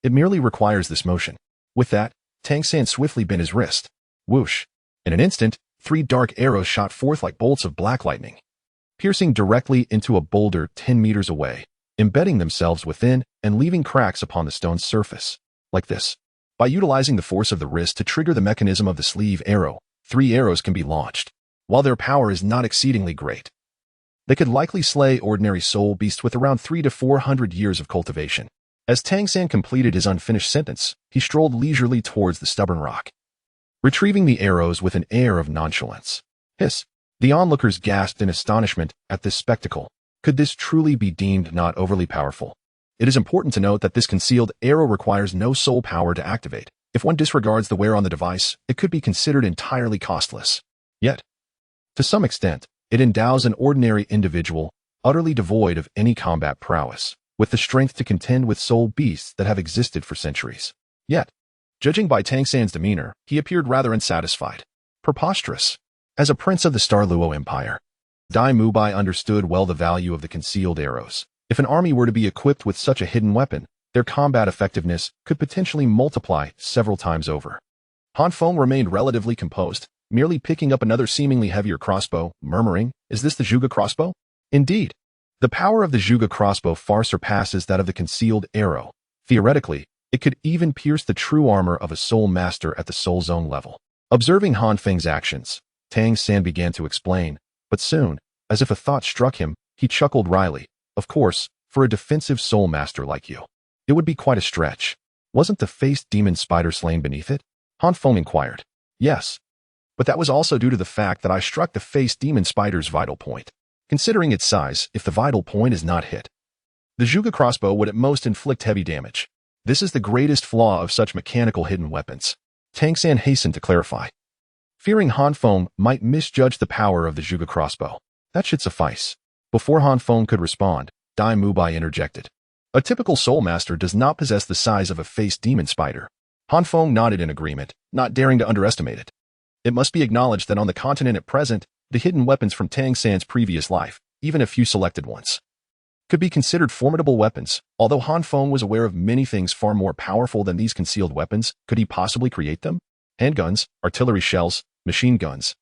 it merely requires this motion. With that, Tang San swiftly bent his wrist. Whoosh! In an instant, 3 dark arrows shot forth like bolts of black lightning, piercing directly into a boulder 10 meters away, embedding themselves within and leaving cracks upon the stone's surface. Like this, by utilizing the force of the wrist to trigger the mechanism of the sleeve arrow, 3 arrows can be launched. While their power is not exceedingly great, they could likely slay ordinary soul beasts with around 300 to 400 years of cultivation. As Tang San completed his unfinished sentence, he strolled leisurely towards the stubborn rock, retrieving the arrows with an air of nonchalance. Hiss! The onlookers gasped in astonishment at this spectacle. Could this truly be deemed not overly powerful? It is important to note that this concealed arrow requires no soul power to activate. If one disregards the wear on the device, it could be considered entirely costless. Yet, to some extent, it endows an ordinary individual, utterly devoid of any combat prowess, with the strength to contend with soul beasts that have existed for centuries. Yet, Judging by Tang San's demeanor, he appeared rather unsatisfied. Preposterous. As a prince of the Starluo Empire, Dai Mubai understood well the value of the concealed arrows. If an army were to be equipped with such a hidden weapon, their combat effectiveness could potentially multiply several times over. Han Feng remained relatively composed, merely picking up another seemingly heavier crossbow, murmuring, "Is this the Zhuge crossbow?" Indeed. The power of the Zhuge crossbow far surpasses that of the concealed arrow. Theoretically, it could even pierce the true armor of a soul master at the soul zone level. Observing Han Feng's actions, Tang San began to explain, but soon, as if a thought struck him, he chuckled wryly. "Of course, for a defensive soul master like you, it would be quite a stretch. Wasn't the faced demon spider slain beneath it?" Han Feng inquired. "Yes. But that was also due to the fact that I struck the faced demon spider's vital point. Considering its size, if the vital point is not hit, the Zhuge crossbow would at most inflict heavy damage. This is the greatest flaw of such mechanical hidden weapons," Tang San hastened to clarify. Fearing Han Feng might misjudge the power of the Zhuge crossbow. That should suffice. Before Han Feng could respond, Dai Mubai interjected. "A typical soul master does not possess the size of a faced demon spider." Han Feng nodded in agreement, not daring to underestimate it. It must be acknowledged that on the continent at present, the hidden weapons from Tang San's previous life, even a few selected ones, could be considered formidable weapons. Although Han Feng was aware of many things far more powerful than these concealed weapons, could he possibly create them? Handguns, artillery shells, machine guns,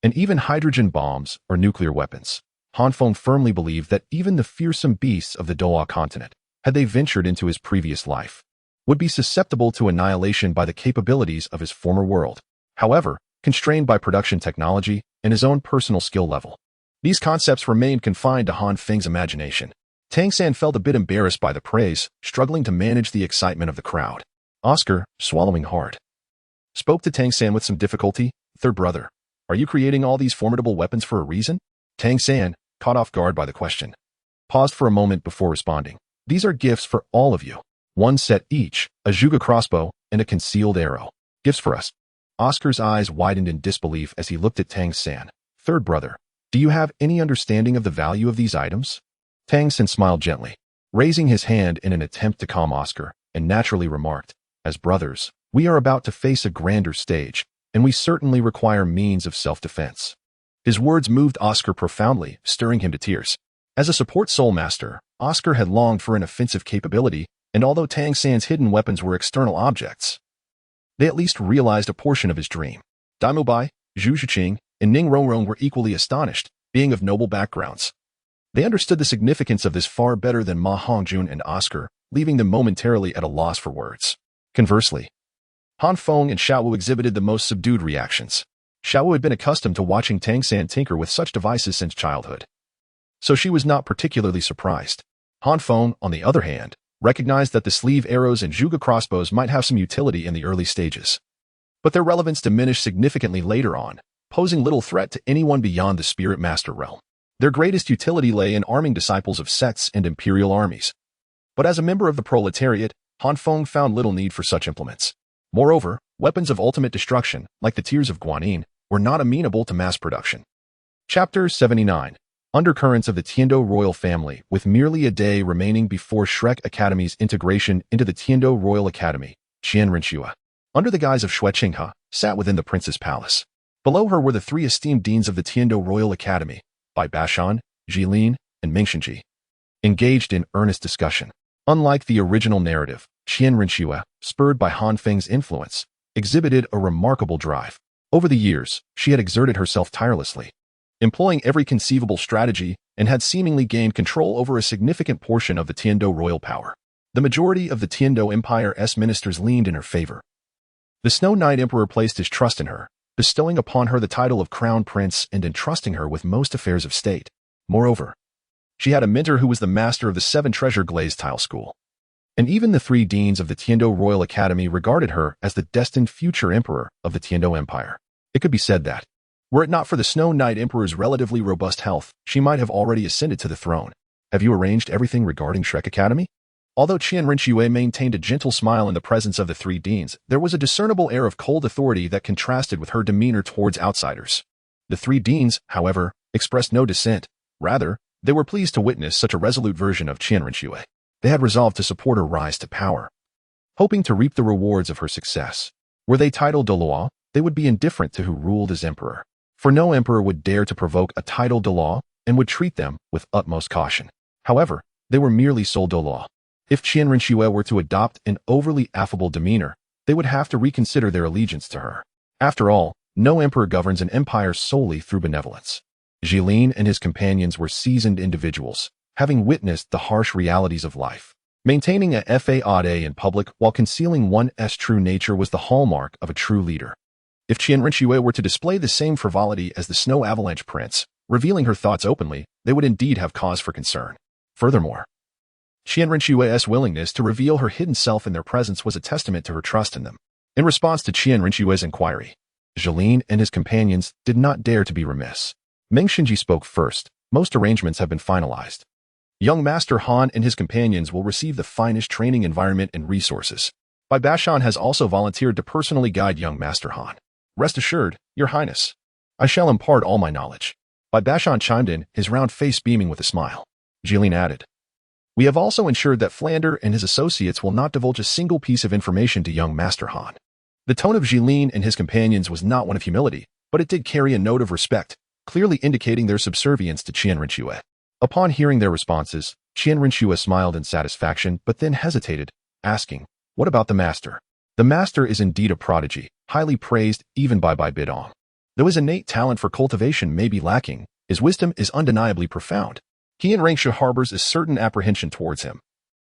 and even hydrogen bombs or nuclear weapons. Han Feng firmly believed that even the fearsome beasts of the Douluo continent, had they ventured into his previous life, would be susceptible to annihilation by the capabilities of his former world. However, constrained by production technology and his own personal skill level, these concepts remained confined to Han Feng's imagination. Tang San felt a bit embarrassed by the praise, struggling to manage the excitement of the crowd. Oscar, swallowing hard, spoke to Tang San with some difficulty. "Third brother, are you creating all these formidable weapons for a reason?" Tang San, caught off guard by the question, paused for a moment before responding. "These are gifts for all of you. One set each, a Zhuge crossbow and a concealed arrow. Gifts for us." Oscar's eyes widened in disbelief as he looked at Tang San. "Third brother, do you have any understanding of the value of these items?" Tang San smiled gently, raising his hand in an attempt to calm Oscar, and naturally remarked, "As brothers, we are about to face a grander stage, and we certainly require means of self-defense." His words moved Oscar profoundly, stirring him to tears. As a support soul master, Oscar had longed for an offensive capability, and although Tang San's hidden weapons were external objects, they at least realized a portion of his dream. Dai Mubai, Zhu Zhiqing, and Ning Rongrong were equally astonished, being of noble backgrounds. They understood the significance of this far better than Ma Hongjun and Oscar, leaving them momentarily at a loss for words. Conversely, Han Feng and Xiaowu exhibited the most subdued reactions. Xiaowu had been accustomed to watching Tang San tinker with such devices since childhood, so she was not particularly surprised. Han Feng, on the other hand, recognized that the sleeve arrows and Zhuge crossbows might have some utility in the early stages, but their relevance diminished significantly later on, posing little threat to anyone beyond the Spirit Master realm. Their greatest utility lay in arming disciples of sects and imperial armies. But as a member of the proletariat, Han Feng found little need for such implements. Moreover, weapons of ultimate destruction, like the Tears of Guanyin, were not amenable to mass production. Chapter 79. Undercurrents of the Tiando royal family. With merely a day remaining before Shrek Academy's integration into the Tiando Royal Academy, Qian Renxue, under the guise of Xue Qinghe, sat within the prince's palace. Below her were the three esteemed deans of the Tiando Royal Academy, Bai Bashan, Jilin, and Mingxinji, engaged in earnest discussion. Unlike the original narrative, Qian Renxue, spurred by Han Feng's influence, exhibited a remarkable drive. Over the years, she had exerted herself tirelessly, employing every conceivable strategy, and had seemingly gained control over a significant portion of the Tiando royal power. The majority of the Tiando Empire's ministers leaned in her favor. The Snow Knight Emperor placed his trust in her, bestowing upon her the title of Crown Prince and entrusting her with most affairs of state. Moreover, she had a mentor who was the master of the 7 treasure glazed tile school. And even the 3 deans of the Tiando Royal Academy regarded her as the destined future emperor of the Tiando Empire. It could be said that, were it not for the Snow Knight Emperor's relatively robust health, she might have already ascended to the throne. "Have you arranged everything regarding Shrek Academy?" Although Qian Renxue maintained a gentle smile in the presence of the 3 deans, there was a discernible air of cold authority that contrasted with her demeanor towards outsiders. The 3 deans, however, expressed no dissent. Rather, they were pleased to witness such a resolute version of Qian Renxue. They had resolved to support her rise to power. hoping to reap the rewards of her success. Were they titled Douluo, they would be indifferent to who ruled as emperor. For no emperor would dare to provoke a titled Douluo and would treat them with utmost caution. However, they were merely sole Douluo. If Qian Rinxue were to adopt an overly affable demeanor, they would have to reconsider their allegiance to her. After all, no emperor governs an empire solely through benevolence. Jilin and his companions were seasoned individuals, having witnessed the harsh realities of life. Maintaining a faade in public while concealing one's true nature was the hallmark of a true leader. If Qian Rinxue were to display the same frivolity as the Snow Avalanche Prince, revealing her thoughts openly, they would indeed have cause for concern. Furthermore, Qian Rinxue's willingness to reveal her hidden self in their presence was a testament to her trust in them. In response to Qian Rinxue's inquiry, Jilin and his companions did not dare to be remiss. Meng Xinji spoke first. Most arrangements have been finalized. Young Master Han and his companions will receive the finest training environment and resources. Bai Bashan has also volunteered to personally guide young Master Han. Rest assured, Your Highness, I shall impart all my knowledge. Bai Bashan chimed in, his round face beaming with a smile. Jilin added, We have also ensured that Flander and his associates will not divulge a single piece of information to young Master Han. The tone of Jilin and his companions was not one of humility, but it did carry a note of respect, clearly indicating their subservience to Qian Rinxue. Upon hearing their responses, Qian Rinxue smiled in satisfaction but then hesitated, asking, What about the master? The master is indeed a prodigy, highly praised even by Bai Bidong. Though his innate talent for cultivation may be lacking, his wisdom is undeniably profound. Qian Rinxue harbors a certain apprehension towards him,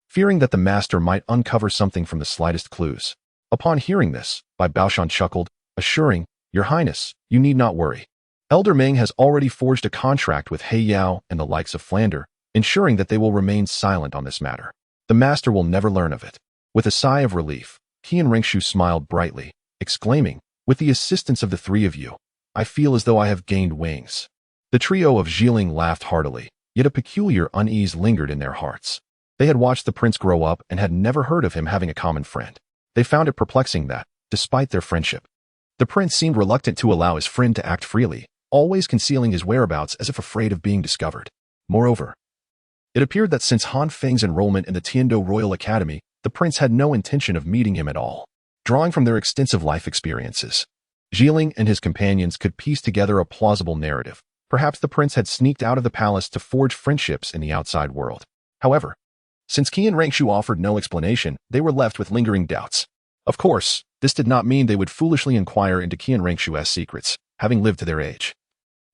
fearing that the master might uncover something from the slightest clues. Upon hearing this, Bai Baoshan chuckled, assuring, Your Highness, you need not worry. Elder Meng has already forged a contract with He Yao and the likes of Flander, ensuring that they will remain silent on this matter. The master will never learn of it. With a sigh of relief, Qian Rinxue smiled brightly, exclaiming, With the assistance of the three of you, I feel as though I have gained wings. The trio of Jilin laughed heartily, yet a peculiar unease lingered in their hearts. They had watched the prince grow up and had never heard of him having a common friend. They found it perplexing that, despite their friendship, the prince seemed reluctant to allow his friend to act freely, always concealing his whereabouts as if afraid of being discovered. Moreover, it appeared that since Han Feng's enrollment in the Tiando Royal Academy, the prince had no intention of meeting him at all. Drawing from their extensive life experiences, Jilin and his companions could piece together a plausible narrative. Perhaps the prince had sneaked out of the palace to forge friendships in the outside world. However, since Qian Rinxue offered no explanation, they were left with lingering doubts. Of course, this did not mean they would foolishly inquire into Qian Rinxue's secrets, having lived to their age.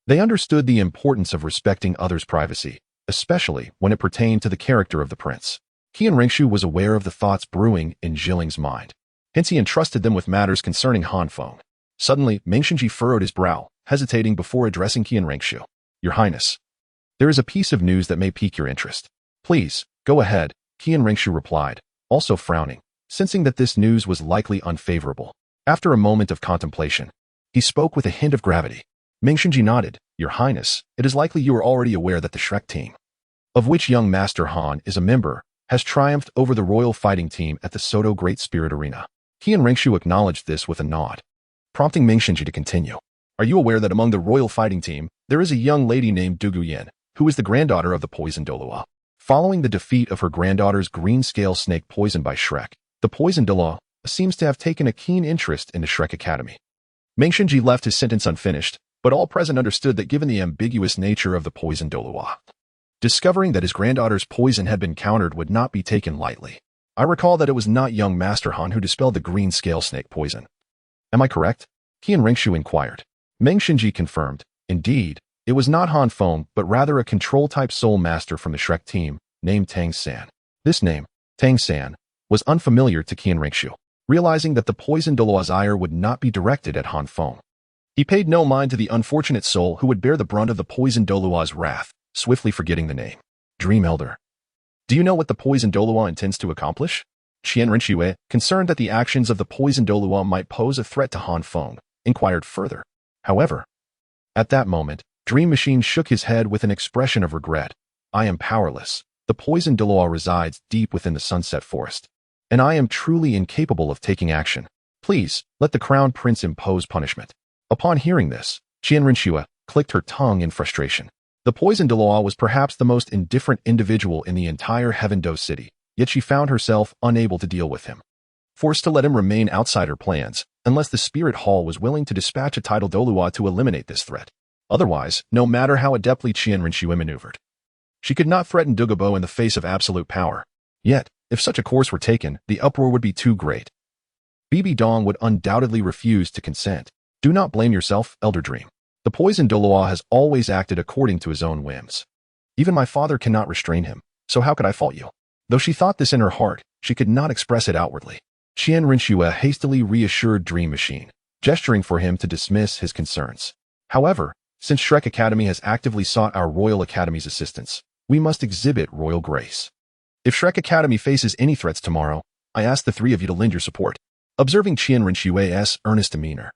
They understood the importance of respecting others' privacy, especially when it pertained to the character of the prince. Qian Rinxue was aware of the thoughts brewing in Jilin's mind. Hence he entrusted them with matters concerning Han Feng. Suddenly, Meng Xinji furrowed his brow, hesitating before addressing Qian Rinxue. Your Highness, there is a piece of news that may pique your interest. Please, go ahead, Qian Rinxue replied, also frowning, sensing that this news was likely unfavorable. After a moment of contemplation, he spoke with a hint of gravity. Meng Xinji nodded. Your Highness, it is likely you are already aware that the Shrek team, of which young Master Han is a member, has triumphed over the royal fighting team at the Soto Great Spirit Arena. Qian Rinxue acknowledged this with a nod, prompting Meng Xinji to continue. Are you aware that among the royal fighting team, there is a young lady named Du Guyan, who is the granddaughter of the poisoned Douluo? Following the defeat of her granddaughter's green scale snake poisoned by Shrek, the poisoned Douluo seems to have taken a keen interest in the Shrek Academy. Meng Xinji left his sentence unfinished, but all present understood that given the ambiguous nature of the poisoned Douluo, discovering that his granddaughter's poison had been countered would not be taken lightly. I recall that it was not young Master Han who dispelled the green scale snake poison. Am I correct? Qian Rinxue inquired. Meng Xinji confirmed. Indeed, it was not Han Feng, but rather a control-type soul master from the Shrek team, named Tang San. This name, Tang San, was unfamiliar to Qian Rinxue. Realizing that the poisoned Douluo's ire would not be directed at Han Feng, he paid no mind to the unfortunate soul who would bear the brunt of the poisoned Douluo's wrath, swiftly forgetting the name. Dream Elder. Do you know what the poisoned Douluo intends to accomplish? Qian Rinxue, concerned that the actions of the poisoned Douluo might pose a threat to Han Feng, inquired further. However, at that moment, Dream Machine shook his head with an expression of regret. I am powerless. The poisoned Douluo resides deep within the Sunset Forest, and I am truly incapable of taking action. Please, let the Crown Prince impose punishment. Upon hearing this, Qian Rinxue clicked her tongue in frustration. The poisoned Douluo was perhaps the most indifferent individual in the entire Heaven Do city, yet she found herself unable to deal with him. forced to let him remain outside her plans, unless the Spirit Hall was willing to dispatch a tidal Douluo to eliminate this threat. Otherwise, no matter how adeptly Qian Rinxue maneuvered, she could not threaten Douluo in the face of absolute power. Yet, if such a course were taken, the uproar would be too great. Bibi Dong would undoubtedly refuse to consent. Do not blame yourself, Elder Dream. The poisoned Douluo has always acted according to his own whims. Even my father cannot restrain him, so how could I fault you? Though she thought this in her heart, she could not express it outwardly. Qian Rinxue hastily reassured Dream Machine, gesturing for him to dismiss his concerns. However, since Shrek Academy has actively sought our Royal Academy's assistance, we must exhibit royal grace. If Shrek Academy faces any threats tomorrow, I ask the three of you to lend your support. Observing Qian Rinxue's earnest demeanor,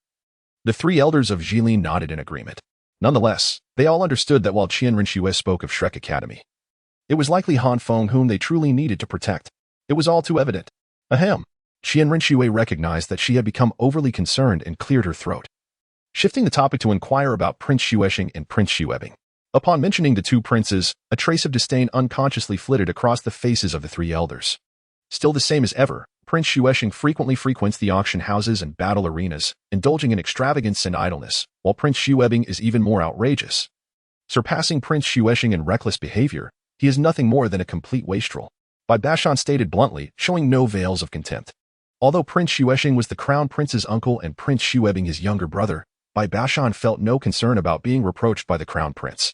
the three elders of Jilin nodded in agreement. Nonetheless, they all understood that while Qian Rinxue spoke of Shrek Academy, it was likely Han Feng whom they truly needed to protect. It was all too evident. Ahem. Qian Rinxue recognized that she had become overly concerned and cleared her throat, shifting the topic to inquire about Prince Xuexing and Prince Xuebing. Upon mentioning the two princes, a trace of disdain unconsciously flitted across the faces of the three elders. Still the same as ever, Prince Xuexing frequently frequents the auction houses and battle arenas, indulging in extravagance and idleness, while Prince Xuebing is even more outrageous. Surpassing Prince Xuexing in reckless behavior, he is nothing more than a complete wastrel. Bai Bashan stated bluntly, showing no veils of contempt. Although Prince Xuexing was the crown prince's uncle and Prince Xuebing his younger brother, Bai Bashan felt no concern about being reproached by the crown prince,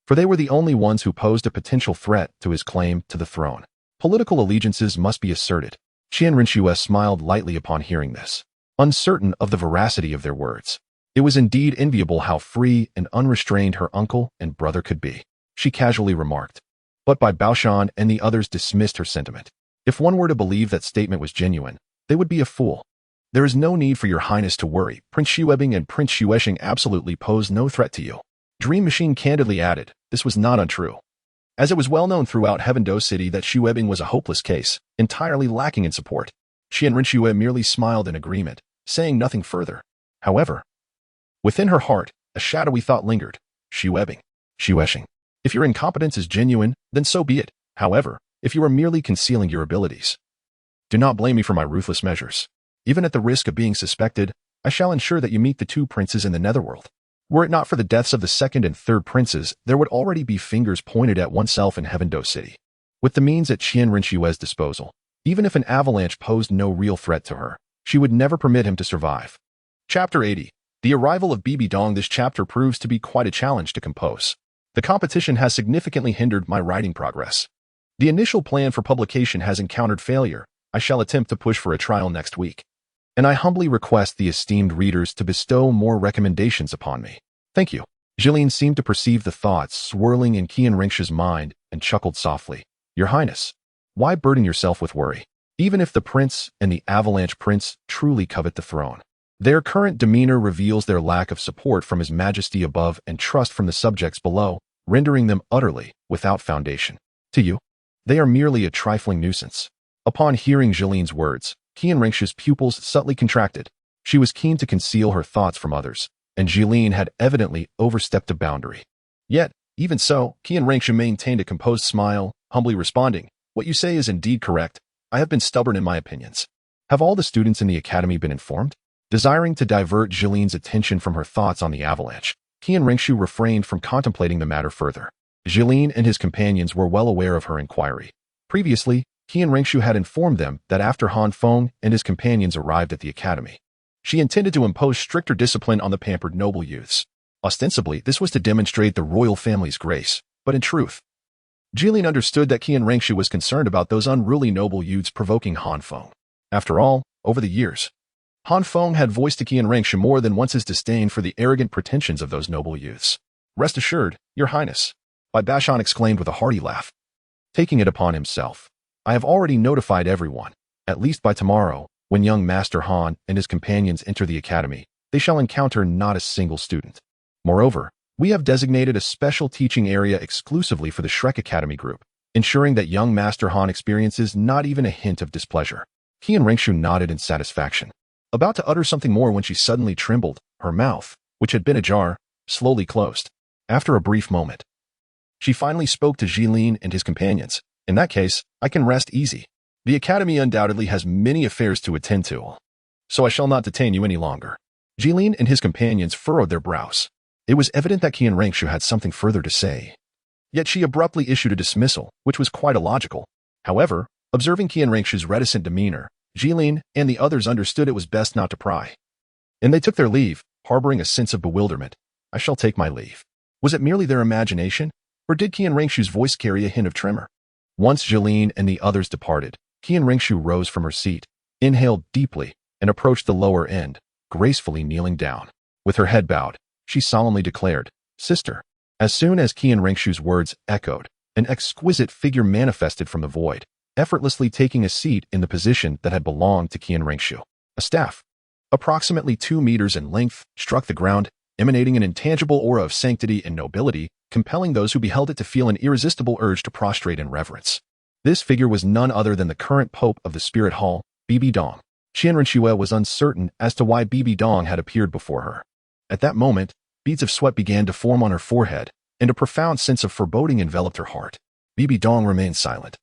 for they were the only ones who posed a potential threat to his claim to the throne. Political allegiances must be asserted. Qian Rinxue smiled lightly upon hearing this, uncertain of the veracity of their words. It was indeed enviable how free and unrestrained her uncle and brother could be, she casually remarked. But Bai Baoshan and the others dismissed her sentiment. If one were to believe that statement was genuine, they would be a fool. There is no need for your highness to worry. Prince Xuebing and Prince Xuexing absolutely pose no threat to you. Dream Machine candidly added, this was not untrue, as it was well known throughout Heaven-Do City that Xuebing was a hopeless case, entirely lacking in support. Qian Rinxue merely smiled in agreement, saying nothing further. However, within her heart, a shadowy thought lingered. Xuexing. If your incompetence is genuine, then so be it. However, if you are merely concealing your abilities, do not blame me for my ruthless measures. Even at the risk of being suspected, I shall ensure that you meet the two princes in the netherworld. Were it not for the deaths of the second and third princes, there would already be fingers pointed at oneself in Heaven-Do City. With the means at Qian Rinxue's disposal, even if an avalanche posed no real threat to her, she would never permit him to survive. Chapter 80. The arrival of Bibi Dong. This chapter proves to be quite a challenge to compose. The competition has significantly hindered my writing progress. The initial plan for publication has encountered failure. I shall attempt to push for a trial next week, and I humbly request the esteemed readers to bestow more recommendations upon me. Thank you. Jilin seemed to perceive the thoughts swirling in Qian Rinxue's mind and chuckled softly. Your Highness, why burden yourself with worry? Even if the prince and the avalanche prince truly covet the throne, their current demeanor reveals their lack of support from His Majesty above and trust from the subjects below, rendering them utterly without foundation. To you, they are merely a trifling nuisance. Upon hearing Jilin's words, Qian Rinxue's pupils subtly contracted. She was keen to conceal her thoughts from others, and Jilin had evidently overstepped a boundary. Yet, even so, Qian Rinxue maintained a composed smile, humbly responding, what you say is indeed correct. I have been stubborn in my opinions. Have all the students in the academy been informed? Desiring to divert Jilin's attention from her thoughts on the avalanche, Qian Rinxue refrained from contemplating the matter further. Jilin and his companions were well aware of her inquiry. Previously, Qian Rinxue had informed them that after Han Feng and his companions arrived at the academy, she intended to impose stricter discipline on the pampered noble youths. Ostensibly, this was to demonstrate the royal family's grace, but in truth, Jilin understood that Qian Rinxue was concerned about those unruly noble youths provoking Han Feng. After all, over the years, Han Feng had voiced to Qian Rinxue more than once his disdain for the arrogant pretensions of those noble youths. Rest assured, Your Highness, Bai Bashan exclaimed with a hearty laugh, taking it upon himself. I have already notified everyone. At least by tomorrow, when young Master Han and his companions enter the academy, they shall encounter not a single student. Moreover, we have designated a special teaching area exclusively for the Shrek Academy group, ensuring that young Master Han experiences not even a hint of displeasure. Qian Rinxue nodded in satisfaction, about to utter something more when she suddenly trembled. Her mouth, which had been ajar, slowly closed. After a brief moment, she finally spoke to Jilin and his companions. In that case, I can rest easy. The Academy undoubtedly has many affairs to attend to, so I shall not detain you any longer. Jilin and his companions furrowed their brows. It was evident that Qian Rengshu had something further to say. Yet she abruptly issued a dismissal, which was quite illogical. However, observing Qian Rengshu's reticent demeanor, Jilin and the others understood it was best not to pry. And they took their leave, harboring a sense of bewilderment. I shall take my leave. Was it merely their imagination, or did Qian Rengshu's voice carry a hint of tremor? Once Jilin and the others departed, Qian Rengshu rose from her seat, inhaled deeply, and approached the lower end, gracefully kneeling down. With her head bowed, she solemnly declared, "Sister." As soon as Qian Rengshu's words echoed, an exquisite figure manifested from the void, effortlessly taking a seat in the position that had belonged to Qian Rengshu. A staff, approximately 2 meters in length, struck the ground, emanating an intangible aura of sanctity and nobility, compelling those who beheld it to feel an irresistible urge to prostrate in reverence. This figure was none other than the current pope of the Spirit Hall, Bibi Dong. Qian Renshue was uncertain as to why Bibi Dong had appeared before her. At that moment, beads of sweat began to form on her forehead, and a profound sense of foreboding enveloped her heart. Bibi Dong remained silent,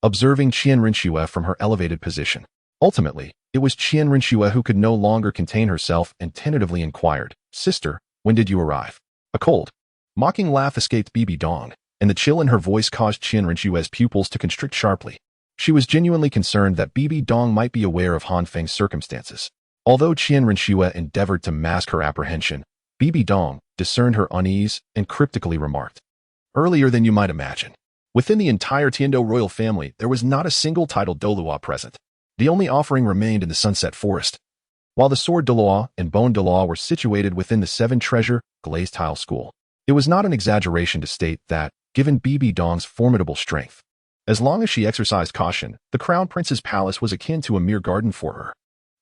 observing Qian Renshue from her elevated position. Ultimately, it was Qian Renshue who could no longer contain herself and tentatively inquired, "Sister, when did you arrive?" A cold, mocking laugh escaped Bibi Dong, and the chill in her voice caused Qian Renshue's pupils to constrict sharply. She was genuinely concerned that Bibi Dong might be aware of Han Feng's circumstances. Although Qian Renshue endeavored to mask her apprehension, Bibi Dong discerned her unease and cryptically remarked, "Earlier than you might imagine. Within the entire Tiando royal family, there was not a single titled Douluo present. The only offering remained in the Sunset Forest. While the Sword Douluo and Bone Douluo were situated within the 7-treasure glazed tile school, it was not an exaggeration to state that, given Bibi Dong's formidable strength, as long as she exercised caution, the Crown Prince's palace was akin to a mere garden for her.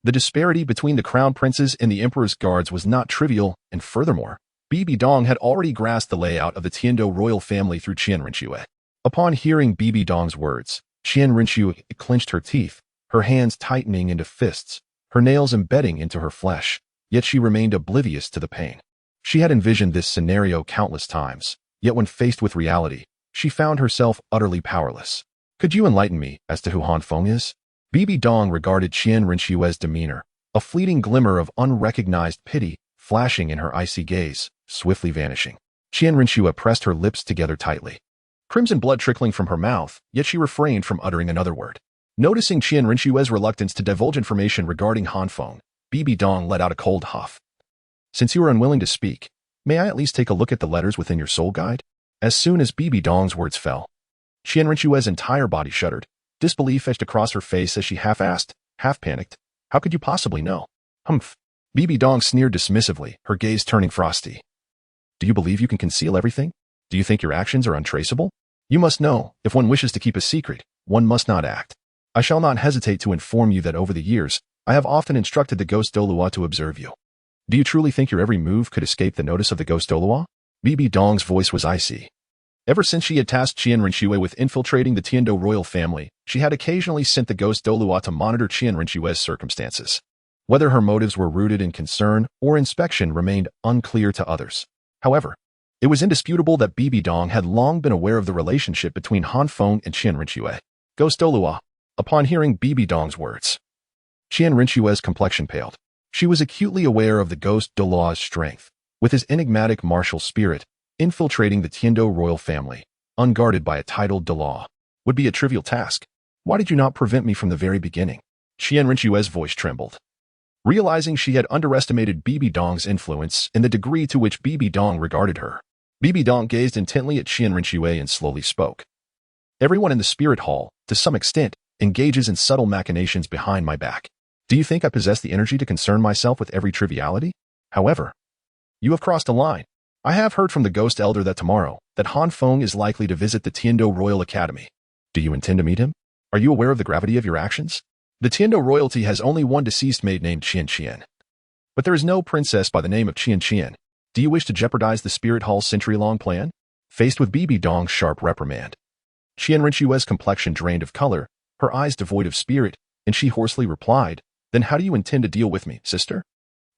The disparity between the Crown Princes and the Emperor's guards was not trivial, and furthermore, Bibi Dong had already grasped the layout of the Tiando royal family through Qian Renshue. Upon hearing Bibi Dong's words, Qian Renshue clenched her teeth, her hands tightening into fists, her nails embedding into her flesh, yet she remained oblivious to the pain. She had envisioned this scenario countless times, yet when faced with reality, she found herself utterly powerless. "Could you enlighten me as to who Han Feng is?" Bibi Dong regarded Qian Renshue's demeanor, a fleeting glimmer of unrecognized pity flashing in her icy gaze, swiftly vanishing. Qian Renshue pressed her lips together tightly, crimson blood trickling from her mouth, yet she refrained from uttering another word. Noticing Qian Renshue's reluctance to divulge information regarding Han Feng, Bibi Dong let out a cold huff. "Since you are unwilling to speak, may I at least take a look at the letters within your soul guide?" As soon as Bibi Dong's words fell, Qian Renshue's entire body shuddered. Disbelief etched across her face as she half asked, half panicked, "How could you possibly know?" "Humph." Bibi Dong sneered dismissively, her gaze turning frosty. "Do you believe you can conceal everything? Do you think your actions are untraceable? You must know, if one wishes to keep a secret, one must not act. I shall not hesitate to inform you that over the years, I have often instructed the Ghost Douluo to observe you. Do you truly think your every move could escape the notice of the Ghost Douluo?" Bibi Dong's voice was icy. Ever since she had tasked Qian Renshue with infiltrating the Tiando royal family, she had occasionally sent the Ghost Douluo to monitor Qian Renshue's circumstances. Whether her motives were rooted in concern or inspection remained unclear to others. However, it was indisputable that Bibi Dong had long been aware of the relationship between Han Feng and Qian Renshue. "Ghost Douluo." Upon hearing Bibi Dong's words, Qian Renshue's complexion paled. She was acutely aware of the Ghost Douluo's strength, with his enigmatic martial spirit, infiltrating the Tiando royal family, unguarded by a titled Douluo, would be a trivial task. "Why did you not prevent me from the very beginning?" Qian Renshue's voice trembled. Realizing she had underestimated Bibi Dong's influence and the degree to which Bibi Dong regarded her, Bibi Dong gazed intently at Qian Renshue and slowly spoke. "Everyone in the Spirit Hall, to some extent, engages in subtle machinations behind my back. Do you think I possess the energy to concern myself with every triviality? However, you have crossed a line. I have heard from the Ghost Elder that tomorrow, that Han Feng is likely to visit the Tiando Royal Academy. Do you intend to meet him? Are you aware of the gravity of your actions? The Tiando royalty has only one deceased maid named Qian Qian. But there is no princess by the name of Qian Qian. Do you wish to jeopardize the Spirit Hall's century-long plan?" Faced with Bibi Dong's sharp reprimand, Qian Renshue's complexion drained of color, her eyes devoid of spirit, and she hoarsely replied, "Then how do you intend to deal with me, sister?"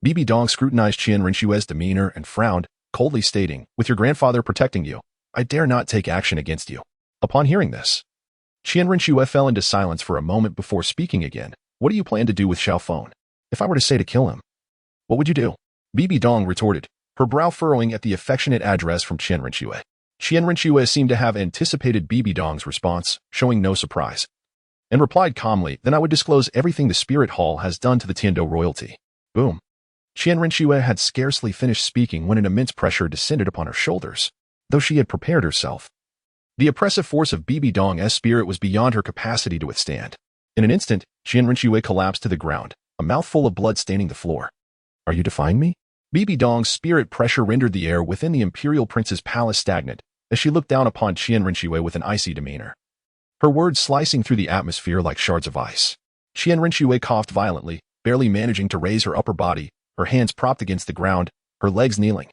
Bibi Dong scrutinized Qian Renshue's demeanor and frowned, coldly stating, "With your grandfather protecting you, I dare not take action against you." Upon hearing this, Qian Rinxue fell into silence for a moment before speaking again. What do you plan to do with Xiao Feng? If I were to say to kill him, what would you do? Bibi Dong retorted, her brow furrowing at the affectionate address from Qian Rinxue. Qian Rinxue seemed to have anticipated Bibi Dong's response, showing no surprise, and replied calmly, then I would disclose everything the Spirit Hall has done to the Tiando royalty. Boom. Qian Rinxue had scarcely finished speaking when an immense pressure descended upon her shoulders, though she had prepared herself. The oppressive force of Bibi Dong's spirit was beyond her capacity to withstand. In an instant, Qian Rinxue collapsed to the ground, a mouthful of blood staining the floor. Are you defying me? Bibi Dong's spirit pressure rendered the air within the Imperial Prince's palace stagnant, as she looked down upon Qian Rinxue with an icy demeanor, her words slicing through the atmosphere like shards of ice. Qian Rinxue coughed violently, barely managing to raise her upper body, her hands propped against the ground, her legs kneeling.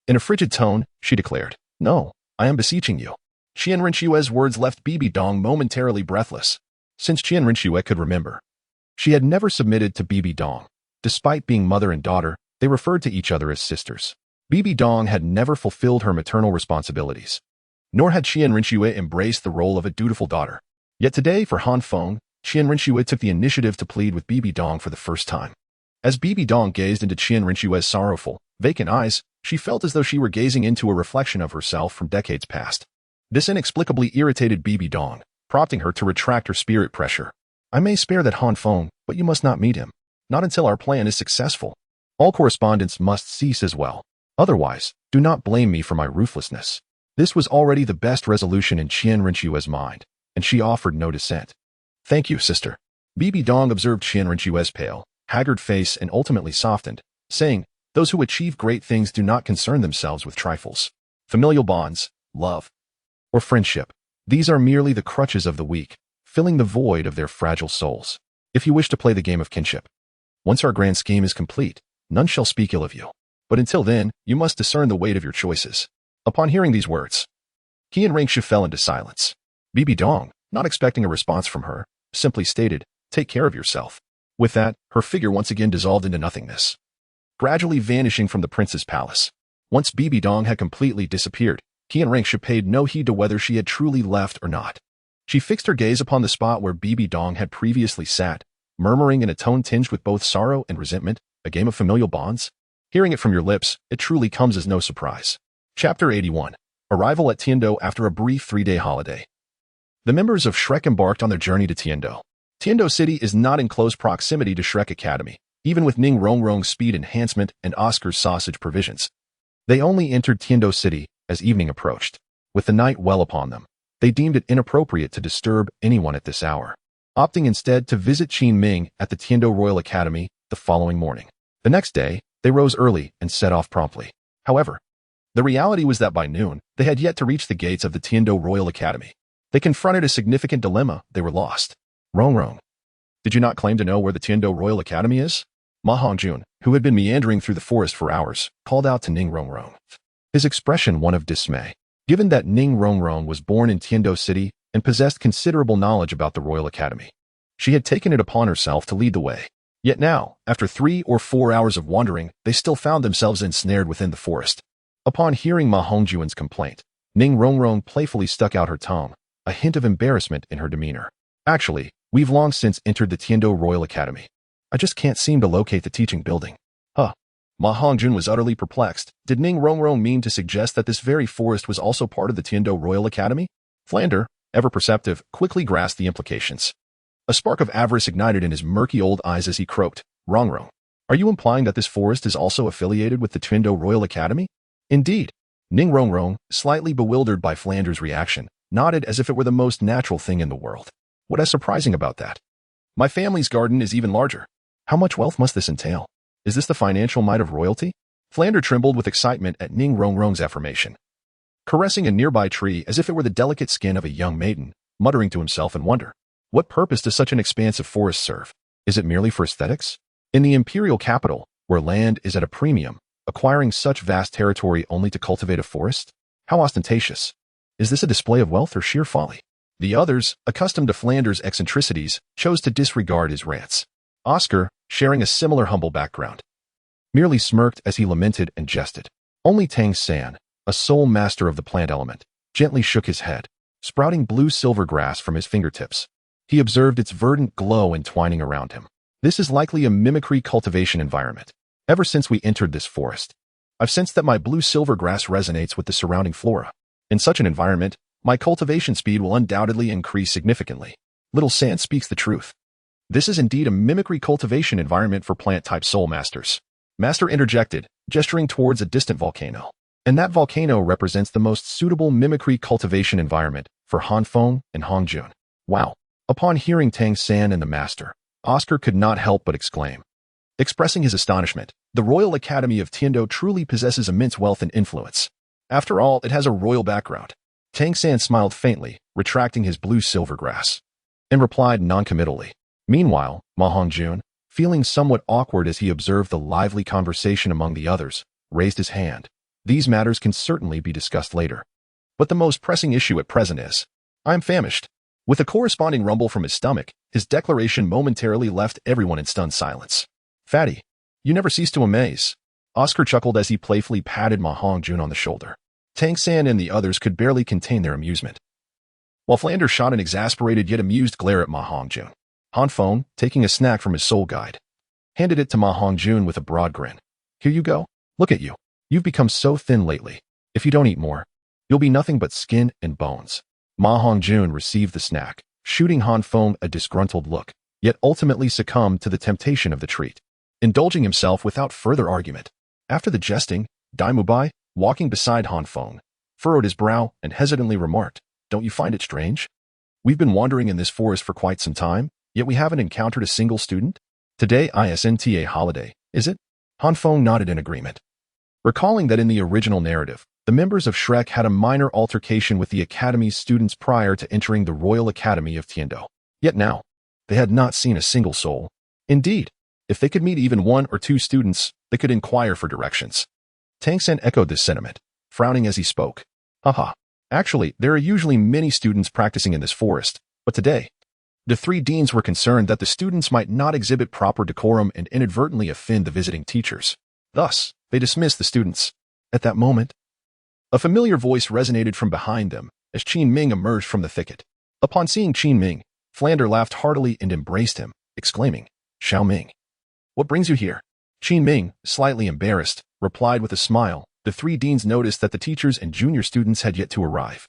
In a frigid tone, she declared, No, I am beseeching you. Qian Rinxue's words left Bibi Dong momentarily breathless. Since Qian Rinxue could remember, she had never submitted to Bibi Dong. Despite being mother and daughter, they referred to each other as sisters. Bibi Dong had never fulfilled her maternal responsibilities, nor had Qian Rinxue embraced the role of a dutiful daughter. Yet today, for Han Feng, Qian Rinxue took the initiative to plead with Bibi Dong for the first time. As Bibi Dong gazed into Qian Rinxue's sorrowful, vacant eyes, she felt as though she were gazing into a reflection of herself from decades past. This inexplicably irritated Bibi Dong, prompting her to retract her spirit pressure. I may spare that Han Feng, but you must not meet him. Not until our plan is successful. All correspondence must cease as well. Otherwise, do not blame me for my ruthlessness. This was already the best resolution in Qian Rinxue's mind, and she offered no dissent. Thank you, sister. Bibi Dong observed Qian Rinxue's pale, haggard face and ultimately softened, saying, Those who achieve great things do not concern themselves with trifles. Familial bonds, love, or friendship. These are merely the crutches of the weak, filling the void of their fragile souls. If you wish to play the game of kinship, once our grand scheme is complete, none shall speak ill of you. But until then, you must discern the weight of your choices. Upon hearing these words, Qian Rinxue fell into silence. Bibi Dong, not expecting a response from her, simply stated, Take care of yourself. With that, her figure once again dissolved into nothingness, gradually vanishing from the prince's palace. Once Bibi Dong had completely disappeared, Qian Rinxue paid no heed to whether she had truly left or not. She fixed her gaze upon the spot where Bibi Dong had previously sat, murmuring in a tone tinged with both sorrow and resentment, a game of familial bonds? Hearing it from your lips, it truly comes as no surprise. Chapter 81. Arrival at Tiando after a brief 3-day holiday. The members of Shrek embarked on their journey to Tiando. Tiando City is not in close proximity to Shrek Academy, even with Ning Rongrong's speed enhancement and Oscar's sausage provisions. They only entered Tiando City as evening approached. With the night well upon them, they deemed it inappropriate to disturb anyone at this hour, opting instead to visit Qin Ming at the Tiando Royal Academy the following morning. The next day, they rose early and set off promptly. However, the reality was that by noon, they had yet to reach the gates of the Tiando Royal Academy. They confronted a significant dilemma. They were lost. Rongrong, did you not claim to know where the Tiando Royal Academy is? Ma Hongjun, who had been meandering through the forest for hours, called out to Ning Rongrong, his expression one of dismay. Given that Ning Rongrong was born in Tiando City and possessed considerable knowledge about the Royal Academy, she had taken it upon herself to lead the way. Yet now, after 3 or 4 hours of wandering, they still found themselves ensnared within the forest. Upon hearing Ma Hongjuan's complaint, Ning Rongrong playfully stuck out her tongue, a hint of embarrassment in her demeanor. Actually, we've long since entered the Tiando Royal Academy. I just can't seem to locate the teaching building. Huh. Ma Hongjun was utterly perplexed. Did Ning Rongrong mean to suggest that this very forest was also part of the Tiando Royal Academy? Flander, ever perceptive, quickly grasped the implications. A spark of avarice ignited in his murky old eyes as he croaked, Rongrong, are you implying that this forest is also affiliated with the Tiando Royal Academy? Indeed. Ning Rongrong, slightly bewildered by Flander's reaction, nodded as if it were the most natural thing in the world. What is surprising about that? My family's garden is even larger. How much wealth must this entail? Is this the financial might of royalty? Flander trembled with excitement at Ning Rongrong's affirmation, caressing a nearby tree as if it were the delicate skin of a young maiden, muttering to himself in wonder. What purpose does such an expansive forest serve? Is it merely for aesthetics? In the imperial capital, where land is at a premium, acquiring such vast territory only to cultivate a forest? How ostentatious. Is this a display of wealth or sheer folly? The others, accustomed to Flander's eccentricities, chose to disregard his rants. Oscar, sharing a similar humble background, merely smirked as he lamented and jested. Only Tang San, a sole master of the plant element, gently shook his head. sprouting blue-silver grass from his fingertips. He observed its verdant glow entwining around him. This is likely a mimicry cultivation environment. Ever since we entered this forest, I've sensed that my blue-silver grass resonates with the surrounding flora. In such an environment, my cultivation speed will undoubtedly increase significantly. Little Sand speaks the truth. This is indeed a mimicry cultivation environment for plant-type soul masters. Master interjected, gesturing towards a distant volcano. And that volcano represents the most suitable mimicry cultivation environment for Han Feng and Hong Jun. Wow. Upon hearing Tang San and the master, Oscar could not help but exclaim. Expressing his astonishment, the Royal Academy of Tiando truly possesses immense wealth and influence. After all, it has a royal background. Tang San smiled faintly, retracting his blue-silver grass, and replied noncommittally. Meanwhile, Ma Hongjun, feeling somewhat awkward as he observed the lively conversation among the others, raised his hand. These matters can certainly be discussed later. But the most pressing issue at present is, I am famished. With a corresponding rumble from his stomach, his declaration momentarily left everyone in stunned silence. Fatty, you never cease to amaze. Oscar chuckled as he playfully patted Ma Hongjun on the shoulder. Tang San and the others could barely contain their amusement, while Flanders shot an exasperated yet amused glare at Ma Hongjun. Han Feng, taking a snack from his soul guide, handed it to Ma Hongjun with a broad grin. Here you go. Look at you. You've become so thin lately. If you don't eat more, you'll be nothing but skin and bones. Ma Hongjun received the snack, shooting Han Feng a disgruntled look, yet ultimately succumbed to the temptation of the treat, indulging himself without further argument. After the jesting, Dai Mubai, walking beside Han Feng, furrowed his brow and hesitantly remarked, Don't you find it strange? We've been wandering in this forest for quite some time, yet we haven't encountered a single student? Today isn't a holiday, is it? Han Feng nodded in agreement, recalling that in the original narrative, the members of Shrek had a minor altercation with the Academy's students prior to entering the Royal Academy of Tiando. Yet now, they had not seen a single soul. Indeed, if they could meet even one or two students, they could inquire for directions. Tang San echoed this sentiment, frowning as he spoke. Haha. Actually, there are usually many students practicing in this forest, but today, the three deans were concerned that the students might not exhibit proper decorum and inadvertently offend the visiting teachers. Thus, they dismissed the students. At that moment, a familiar voice resonated from behind them as Qin Ming emerged from the thicket. Upon seeing Qin Ming, Flander laughed heartily and embraced him, exclaiming, Xiao Ming, what brings you here? Qin Ming, slightly embarrassed, replied with a smile. The three deans noticed that the teachers and junior students had yet to arrive.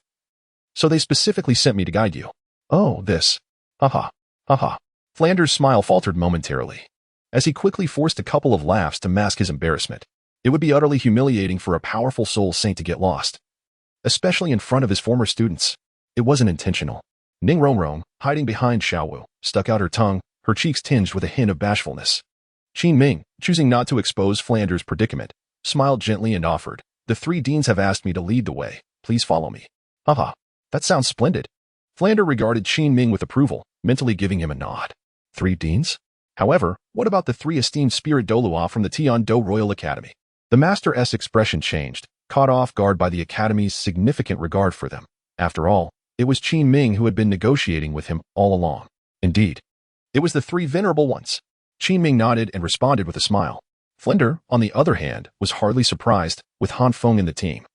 So they specifically sent me to guide you. Oh, this. Haha. Haha. Flander's smile faltered momentarily, as he quickly forced a couple of laughs to mask his embarrassment. It would be utterly humiliating for a powerful soul saint to get lost, especially in front of his former students. It wasn't intentional. Ning Rong, hiding behind Xiaowu, stuck out her tongue, her cheeks tinged with a hint of bashfulness. Qin Ming, choosing not to expose Flanders' predicament, smiled gently and offered, The three deans have asked me to lead the way. Please follow me. Haha, that sounds splendid. Flander regarded Qin Ming with approval, mentally giving him a nod. 3 deans? However, what about the 3 esteemed spirit Douluo from the Tiando Royal Academy? The Master's expression changed, caught off guard by the Academy's significant regard for them. After all, it was Qin Ming who had been negotiating with him all along. Indeed, it was the 3 venerable ones. Qin Ming nodded and responded with a smile. Flinder, on the other hand, was hardly surprised with Han Feng in the team.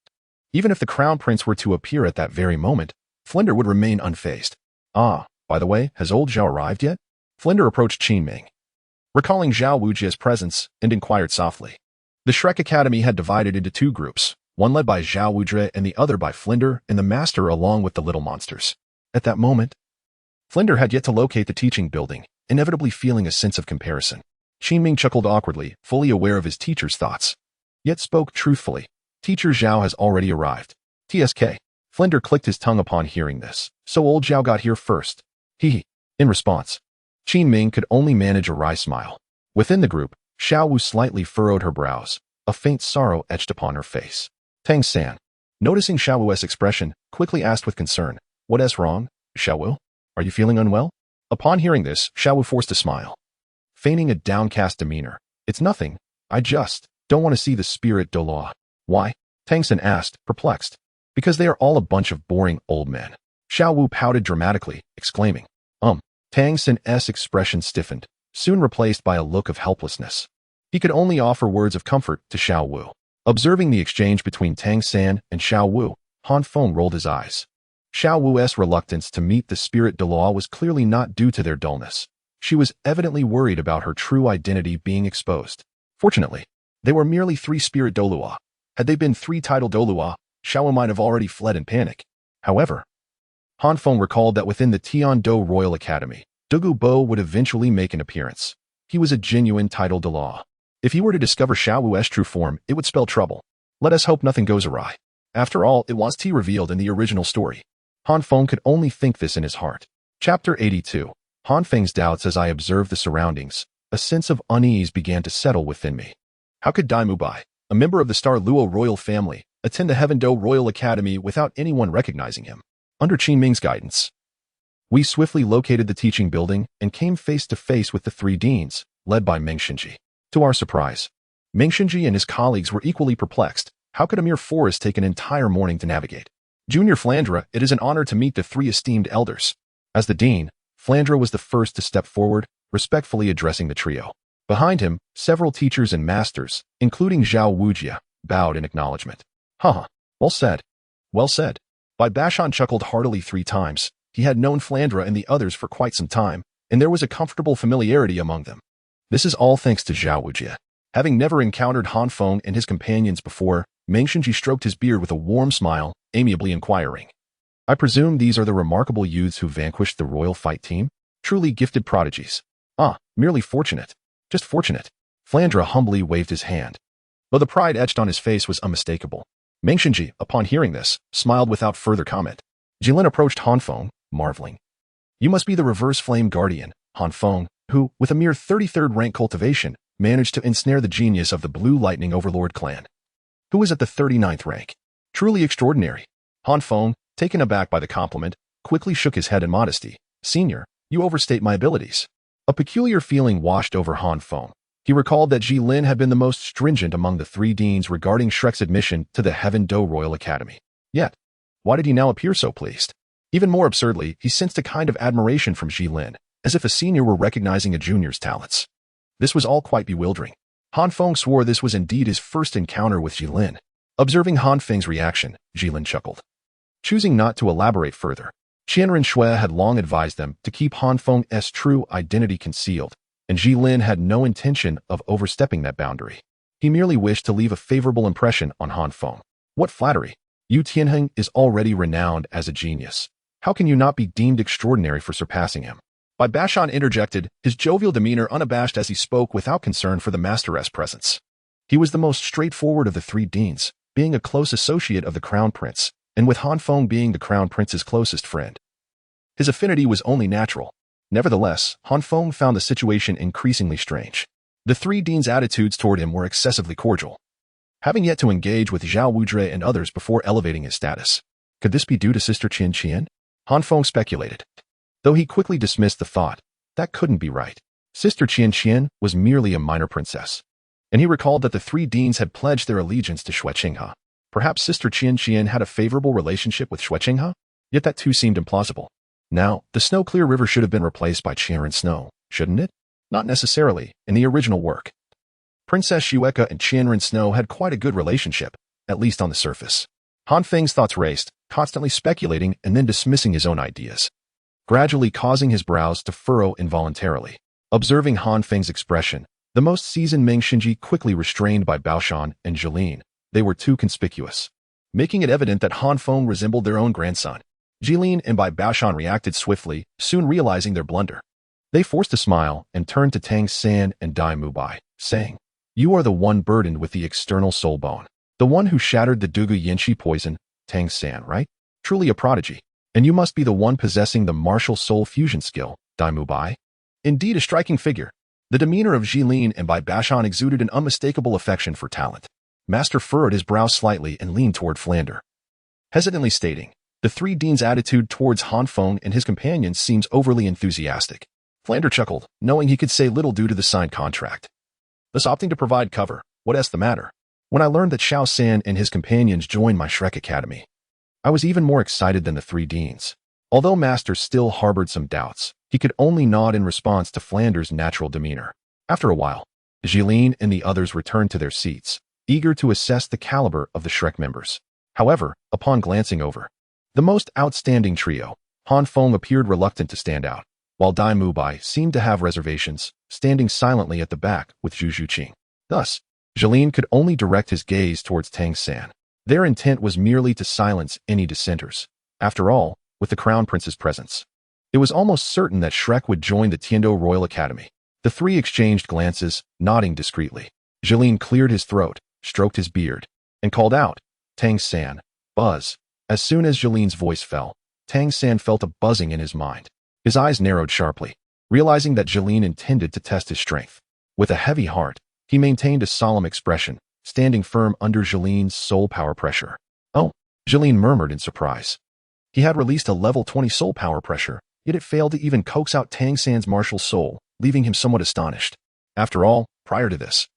Even if the Crown Prince were to appear at that very moment, Flinder would remain unfazed. Ah, by the way, has old Zhao arrived yet? Flinder approached Qin Ming, recalling Zhao Wujia's presence, and inquired softly. The Shrek Academy had divided into 2 groups, one led by Zhao Wujie and the other by Flinder and the Master along with the little monsters. At that moment, Flinder had yet to locate the teaching building, inevitably feeling a sense of comparison. Qin Ming chuckled awkwardly, fully aware of his teacher's thoughts, yet spoke truthfully. Teacher Zhao has already arrived. TSK. Flinder clicked his tongue upon hearing this. So old Zhao got here first. He. In response, Qin Ming could only manage a wry smile. Within the group, Xiao Wu slightly furrowed her brows, a faint sorrow etched upon her face. Tang San, noticing Xiao Wu's expression, quickly asked with concern, What's wrong, Xiao Wu? Are you feeling unwell? Upon hearing this, Xiao Wu forced a smile, feigning a downcast demeanor. It's nothing. I just don't want to see the spirit Douluo. Why? Tang San asked, perplexed. Because they are all a bunch of boring old men. Xiao Wu pouted dramatically, exclaiming, Tang San's expression stiffened, soon replaced by a look of helplessness. He could only offer words of comfort to Xiao Wu. Observing the exchange between Tang San and Xiao Wu, Han Feng rolled his eyes. Xiao Wu's reluctance to meet the spirit Douluo was clearly not due to their dullness. She was evidently worried about her true identity being exposed. Fortunately, they were merely 3 spirit Douluo. Had they been 3 title Douluo, Xiao Wu might have already fled in panic. However, Han Feng recalled that within the Tiando Royal Academy, Douluo Bo would eventually make an appearance. He was a genuine title Douluo. If he were to discover Xiao Wu's true form, it would spell trouble. Let us hope nothing goes awry. After all, it was revealed in the original story. Han Feng could only think this in his heart. Chapter 82. Han Feng's doubts. As I observed the surroundings, a sense of unease began to settle within me. How could Dai Mubai, a member of the Stardo royal family, attend the Heaven-Do Royal Academy without anyone recognizing him? Under Qin Ming's guidance, we swiftly located the teaching building and came face to face with the 3 deans, led by Meng Xinji. To our surprise, Meng Xinji and his colleagues were equally perplexed. How could a mere forest take an entire morning to navigate? Junior Flandra, it is an honor to meet the 3 esteemed elders. As the dean, Flandra was the first to step forward, respectfully addressing the trio. Behind him, several teachers and masters, including Zhao Wujia, bowed in acknowledgement. Haha, well said. Well said. Bai Bashan chuckled heartily 3 times. He had known Flandra and the others for quite some time, and there was a comfortable familiarity among them. This is all thanks to Zhao Wujia. Having never encountered Han Feng and his companions before, Meng Xinji stroked his beard with a warm smile, amiably inquiring. I presume these are the remarkable youths who vanquished the royal fight team? Truly gifted prodigies. Ah, merely fortunate. Just fortunate. Flandra humbly waved his hand. Though the pride etched on his face was unmistakable, Meng Xinji, upon hearing this, smiled without further comment. Jilin approached Han Feng, marveling. You must be the reverse flame guardian, Han Feng, who, with a mere 33rd rank cultivation, managed to ensnare the genius of the Blue Lightning Overlord clan. Who is at the 39th rank? Truly extraordinary. Han Feng, taken aback by the compliment, quickly shook his head in modesty. Senior, you overstate my abilities. A peculiar feeling washed over Han Feng. He recalled that Jilin had been the most stringent among the 3 deans regarding Shrek's admission to the Heaven-Do Royal Academy. Yet, why did he now appear so pleased? Even more absurdly, he sensed a kind of admiration from Jilin, as if a senior were recognizing a junior's talents. This was all quite bewildering. Han Feng swore this was indeed his first encounter with Jilin. Observing Han Feng's reaction, Jilin chuckled. Choosing not to elaborate further, Qianren Shui had long advised them to keep Han Feng's true identity concealed, and Jilin had no intention of overstepping that boundary. He merely wished to leave a favorable impression on Han Feng. What flattery! Yu Tianheng is already renowned as a genius. How can you not be deemed extraordinary for surpassing him? Bai Bashan interjected, his jovial demeanor unabashed as he spoke without concern for the master's presence. He was the most straightforward of the 3 deans, being a close associate of the Crown Prince, and with Han Feng being the Crown Prince's closest friend. His affinity was only natural. Nevertheless, Han Feng found the situation increasingly strange. The 3 deans' attitudes toward him were excessively cordial. Having yet to engage with Zhao Wujia and others before elevating his status, could this be due to Sister Qian Qian? Han Feng speculated. Though he quickly dismissed the thought, that couldn't be right. Sister Qian Qian was merely a minor princess. And he recalled that the 3 deans had pledged their allegiance to Xue Qinghe. Perhaps Sister Qian Qian had a favorable relationship with Xue Qinghe? Yet that too seemed implausible. Now, the snow-clear river should have been replaced by Qianren Snow, shouldn't it? Not necessarily, in the original work. Princess Xueka and Qianren Snow had quite a good relationship, at least on the surface. Han Feng's thoughts raced, constantly speculating and then dismissing his own ideas, gradually causing his brows to furrow involuntarily. Observing Han Feng's expression, the most seasoned Meng Xinji quickly restrained by Baoshan and Jilin. They were too conspicuous, making it evident that Han Feng resembled their own grandson. Jilin and Bai Baoshan reacted swiftly, soon realizing their blunder. They forced a smile and turned to Tang San and Dai Mubai, saying, You are the one burdened with the external soul bone. The one who shattered the Dugu Yinshi poison, Tang San, right? Truly a prodigy. And you must be the one possessing the martial soul fusion skill, Dai Mubai. Indeed a striking figure. The demeanor of Jilin and Bai Bashan exuded an unmistakable affection for talent. Master furrowed his brow slightly and leaned toward Flander, hesitantly stating, The 3 deans' attitude towards Han Feng and his companions seems overly enthusiastic. Flander chuckled, knowing he could say little due to the signed contract. Thus opting to provide cover, what's the matter? When I learned that Xiao San and his companions joined my Shrek Academy, I was even more excited than the 3 deans. Although Master still harbored some doubts, he could only nod in response to Flander's natural demeanor. After a while, Jilin and the others returned to their seats, eager to assess the caliber of the Shrek members. However, upon glancing over, The most outstanding trio, Han Feng appeared reluctant to stand out, while Dai Mubai seemed to have reservations, standing silently at the back with Zhu Zhuqing. Thus, Jolene could only direct his gaze towards Tang San. Their intent was merely to silence any dissenters. After all, with the Crown Prince's presence, it was almost certain that Shrek would join the Tiando Royal Academy. The three exchanged glances, nodding discreetly. Jolene cleared his throat, stroked his beard, and called out, "Tang San, buzz." As soon as Jolene's voice fell, Tang San felt a buzzing in his mind. His eyes narrowed sharply, realizing that Jolene intended to test his strength. With a heavy heart, he maintained a solemn expression, standing firm under Jolene's soul power pressure. "Oh," Jolene murmured in surprise. He had released a level 20 soul power pressure, yet it failed to even coax out Tang San's martial soul, leaving him somewhat astonished. After all, prior to this,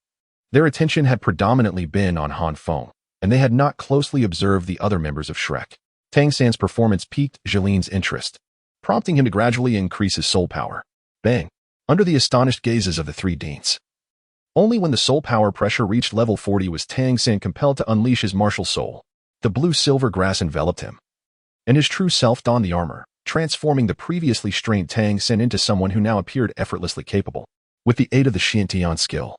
their attention had predominantly been on Han Feng, and they had not closely observed the other members of Shrek. Tang San's performance piqued Jolene's interest, prompting him to gradually increase his soul power. Bang! Under the astonished gazes of the three deans. Only when the soul power pressure reached level 40 was Tang San compelled to unleash his martial soul. The blue-silver grass enveloped him, and his true self donned the armor, transforming the previously strained Tang San into someone who now appeared effortlessly capable. With the aid of the Xiantian skill,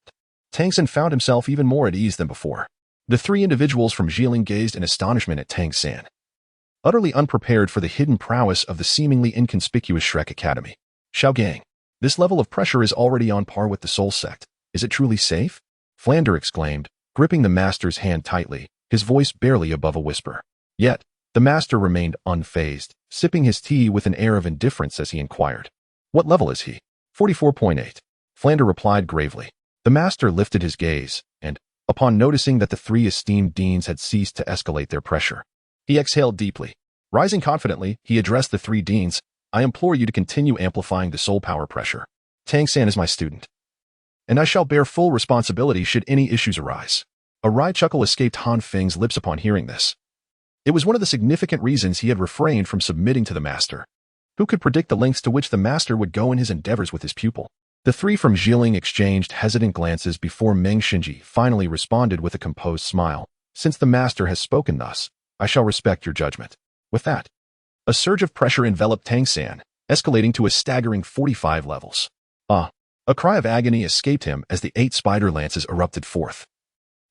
Tang San found himself even more at ease than before. The three individuals from Xiling gazed in astonishment at Tang San, utterly unprepared for the hidden prowess of the seemingly inconspicuous Shrek Academy. "Xiao Gang, this level of pressure is already on par with the Soul Sect. Is it truly safe?" Flander exclaimed, gripping the master's hand tightly, his voice barely above a whisper. Yet, the master remained unfazed, sipping his tea with an air of indifference as he inquired, "What level is he?" 44.8. Flander replied gravely. The master lifted his gaze, and, upon noticing that the three esteemed deans had ceased to escalate their pressure, he exhaled deeply. Rising confidently, he addressed the three deans, "I implore you to continue amplifying the soul power pressure. Tang San is my student, and I shall bear full responsibility should any issues arise." A wry chuckle escaped Han Feng's lips upon hearing this. It was one of the significant reasons he had refrained from submitting to the master. Who could predict the lengths to which the master would go in his endeavors with his pupil? The three from Xiling exchanged hesitant glances before Meng Xinji finally responded with a composed smile. "Since the master has spoken thus, I shall respect your judgment." With that, a surge of pressure enveloped Tang San, escalating to a staggering 45 levels. A cry of agony escaped him as the 8 spider lances erupted forth,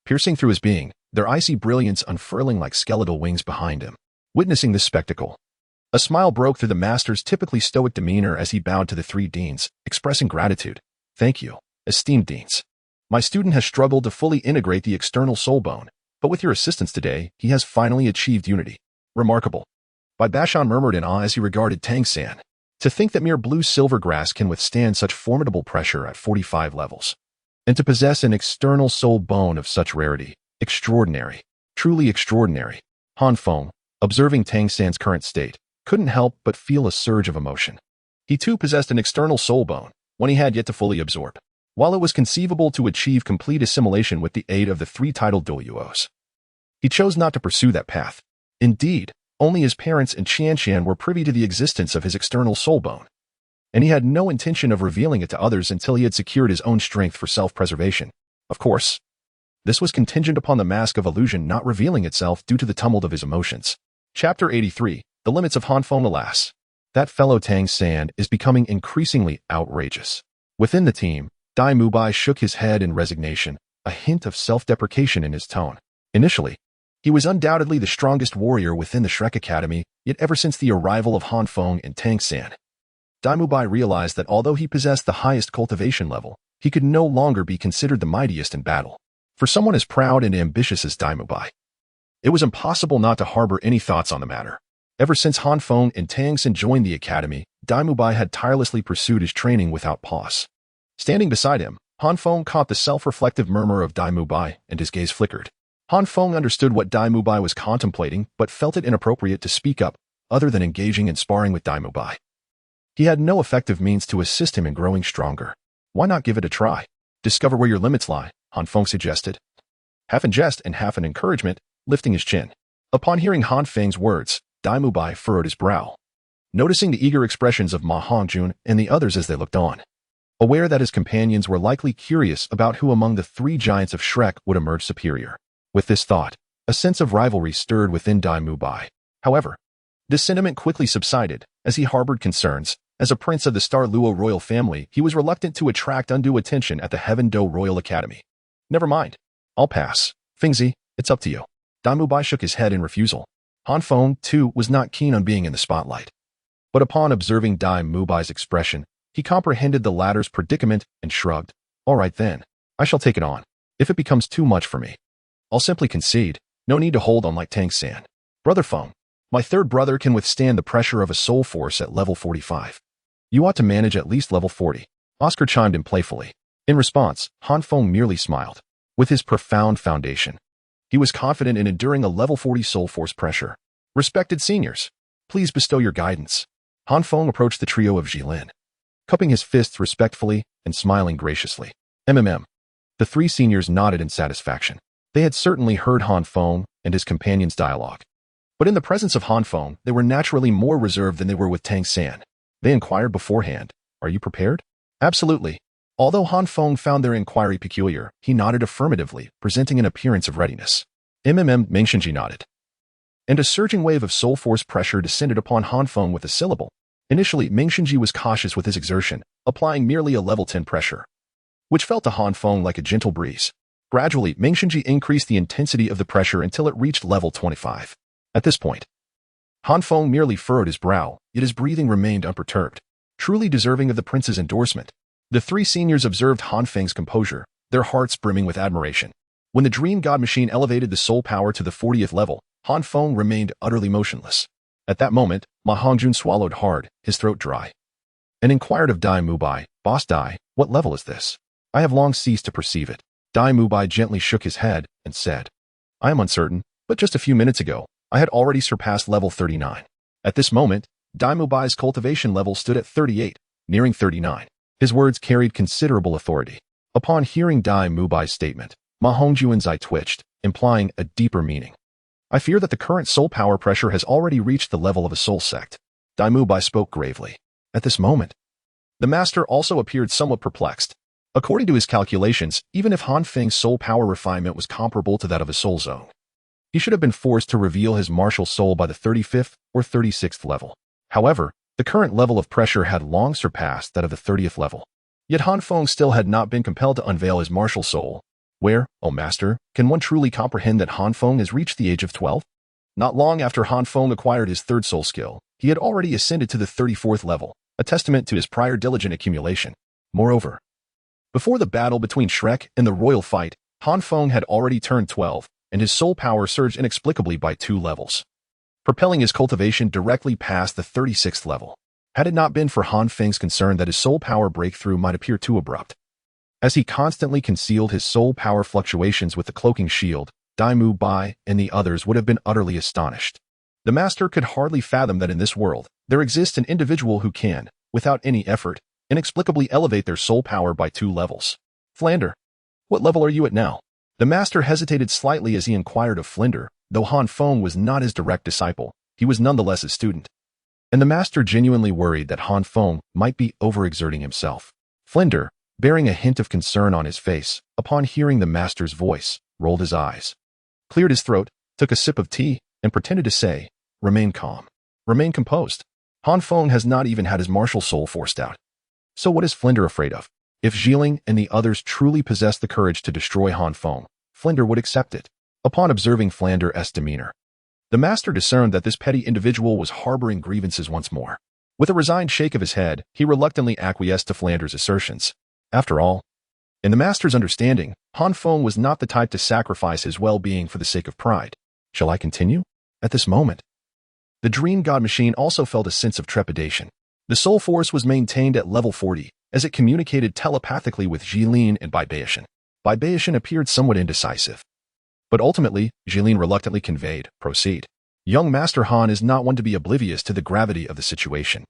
piercing through his being, their icy brilliance unfurling like skeletal wings behind him. Witnessing this spectacle, a smile broke through the master's typically stoic demeanor as he bowed to the three deans, expressing gratitude. "Thank you, esteemed deans. My student has struggled to fully integrate the external soul bone, but with your assistance today, he has finally achieved unity. Remarkable." Bai Bashan murmured in awe as he regarded Tang San. To think that mere blue-silver grass can withstand such formidable pressure at 45 levels, and to possess an external soul bone of such rarity. Extraordinary. Truly extraordinary. Han Feng, observing Tang San's current state, couldn't help but feel a surge of emotion. He too possessed an external soul bone, one he had yet to fully absorb. While it was conceivable to achieve complete assimilation with the aid of the three titled Douluos, he chose not to pursue that path. Indeed, only his parents and Qianqian were privy to the existence of his external soul bone, and he had no intention of revealing it to others until he had secured his own strength for self-preservation. Of course, this was contingent upon the mask of illusion not revealing itself due to the tumult of his emotions. Chapter 83, The Limits of Han Feng. Alas, that fellow Tang San is becoming increasingly outrageous. Within the team, Dai Mubai shook his head in resignation, a hint of self-deprecation in his tone. Initially, he was undoubtedly the strongest warrior within the Shrek Academy, yet ever since the arrival of Han Feng and Tang San, Dai Mubai realized that although he possessed the highest cultivation level, he could no longer be considered the mightiest in battle. For someone as proud and ambitious as Dai Mubai, it was impossible not to harbor any thoughts on the matter. Ever since Han Feng and Tang San joined the academy, Dai Mubai had tirelessly pursued his training without pause. Standing beside him, Han Feng caught the self-reflective murmur of Dai Mubai, and his gaze flickered. Han Feng understood what Dai Mubai was contemplating, but felt it inappropriate to speak up, other than engaging in sparring with Dai Mubai. He had no effective means to assist him in growing stronger. Why not give it a try? Discover where your limits lie, Han Feng suggested, half in jest and half in encouragement, lifting his chin. Upon hearing Han Feng's words, Dai Mubai furrowed his brow, noticing the eager expressions of Ma Hongjun and the others as they looked on. Aware that his companions were likely curious about who among the three giants of Shrek would emerge superior. With this thought, a sense of rivalry stirred within Dai Mubai. However, This sentiment quickly subsided, as he harbored concerns. As a prince of the Stardo royal family, he was reluctant to attract undue attention at the Heaven Do Royal Academy. Never mind. I'll pass. Fengzi, it's up to you. Dai Mubai shook his head in refusal. Han Feng, too, was not keen on being in the spotlight. But upon observing Dai Mubai's expression, he comprehended the latter's predicament and shrugged. All right then, I shall take it on. If it becomes too much for me, I'll simply concede. No need to hold on like Tang San. Brother Feng, my third brother can withstand the pressure of a soul force at level 45. You ought to manage at least level 40. Oscar chimed in playfully. In response, Han Feng merely smiled. With his profound foundation, he was confident in enduring a level 40 soul force pressure. Respected seniors, please bestow your guidance. Han Feng approached the trio of Jilin, cupping his fists respectfully and smiling graciously. The three seniors nodded in satisfaction. They had certainly heard Han Feng and his companion's dialogue. But in the presence of Han Feng, they were naturally more reserved than they were with Tang San. They inquired beforehand, "Are you prepared?" "Absolutely." Although Han Feng found their inquiry peculiar, he nodded affirmatively, presenting an appearance of readiness. Mengshenji nodded. And a surging wave of soul force pressure descended upon Han Feng with a syllable. Initially, Mengshenji was cautious with his exertion, applying merely a level 10 pressure, which felt to Han Feng like a gentle breeze. Gradually, Mengshenji increased the intensity of the pressure until it reached level 25. At this point, Han Feng merely furrowed his brow, yet his breathing remained unperturbed, truly deserving of the prince's endorsement. The three seniors observed Han Feng's composure, their hearts brimming with admiration. When the Dream God Machine elevated the soul power to the 40th level, Han Feng remained utterly motionless. At that moment, Ma Hongjun swallowed hard, his throat dry, and inquired of Dai Mubai, "Boss Dai, what level is this? I have long ceased to perceive it." Dai Mubai gently shook his head and said, "I am uncertain, but just a few minutes ago, I had already surpassed level 39. At this moment, Dai Mubai's cultivation level stood at 38, nearing 39. His words carried considerable authority. Upon hearing Dai Mubai's statement, Ma Hongjuan's eye twitched, implying a deeper meaning. "I fear that the current soul power pressure has already reached the level of a soul sect." Dai Mubai spoke gravely. At this moment, the master also appeared somewhat perplexed. According to his calculations, even if Han Feng's soul power refinement was comparable to that of a soul zone, he should have been forced to reveal his martial soul by the 35th or 36th level. However, the current level of pressure had long surpassed that of the 30th level. Yet Han Feng still had not been compelled to unveil his martial soul. Where, O Master, can one truly comprehend that Han Feng has reached the age of 12? Not long after Han Feng acquired his third soul skill, he had already ascended to the 34th level, a testament to his prior diligent accumulation. Moreover, before the battle between Shrek and the royal fight, Han Feng had already turned 12, and his soul power surged inexplicably by 2 levels, propelling his cultivation directly past the 36th level. Had it not been for Han Feng's concern that his soul power breakthrough might appear too abrupt, as he constantly concealed his soul power fluctuations with the cloaking shield, Dai Mubai and the others would have been utterly astonished. The master could hardly fathom that in this world, there exists an individual who can, without any effort, inexplicably elevate their soul power by 2 levels. "Flander, what level are you at now?" The master hesitated slightly as he inquired of Flinder. Though Han Feng was not his direct disciple, he was nonetheless his student, and the master genuinely worried that Han Feng might be overexerting himself. Flinder, bearing a hint of concern on his face, upon hearing the master's voice, rolled his eyes, cleared his throat, took a sip of tea, and pretended to say, "Remain calm. Remain composed. Han Feng has not even had his martial soul forced out. So what is Flinder afraid of? If Zhiling and the others truly possessed the courage to destroy Han Feng, Flinder would accept it." Upon observing Flander's demeanor, the master discerned that this petty individual was harboring grievances once more. With a resigned shake of his head, he reluctantly acquiesced to Flander's assertions. After all, in the master's understanding, Han Feng was not the type to sacrifice his well-being for the sake of pride. Shall I continue? At this moment, the Dream God Machine also felt a sense of trepidation. The soul force was maintained at level 40, as it communicated telepathically with Jilin and Baibaishan. Baibaishan appeared somewhat indecisive, but ultimately, Jilin reluctantly conveyed, "Proceed." Young Master Han is not one to be oblivious to the gravity of the situation.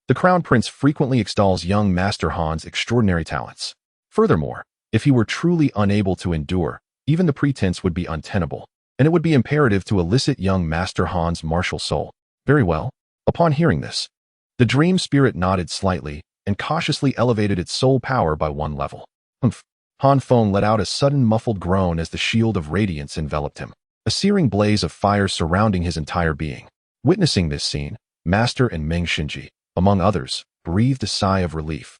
The Crown Prince frequently extols young Master Han's extraordinary talents. Furthermore, if he were truly unable to endure, even the pretense would be untenable, and it would be imperative to elicit young Master Han's martial soul. Very well. Upon hearing this, the Dream Spirit nodded slightly and cautiously elevated its soul power by 1 level. Humph. Han Feng let out a sudden muffled groan as the shield of radiance enveloped him, a searing blaze of fire surrounding his entire being. Witnessing this scene, Master and Meng Xinji, among others, breathed a sigh of relief.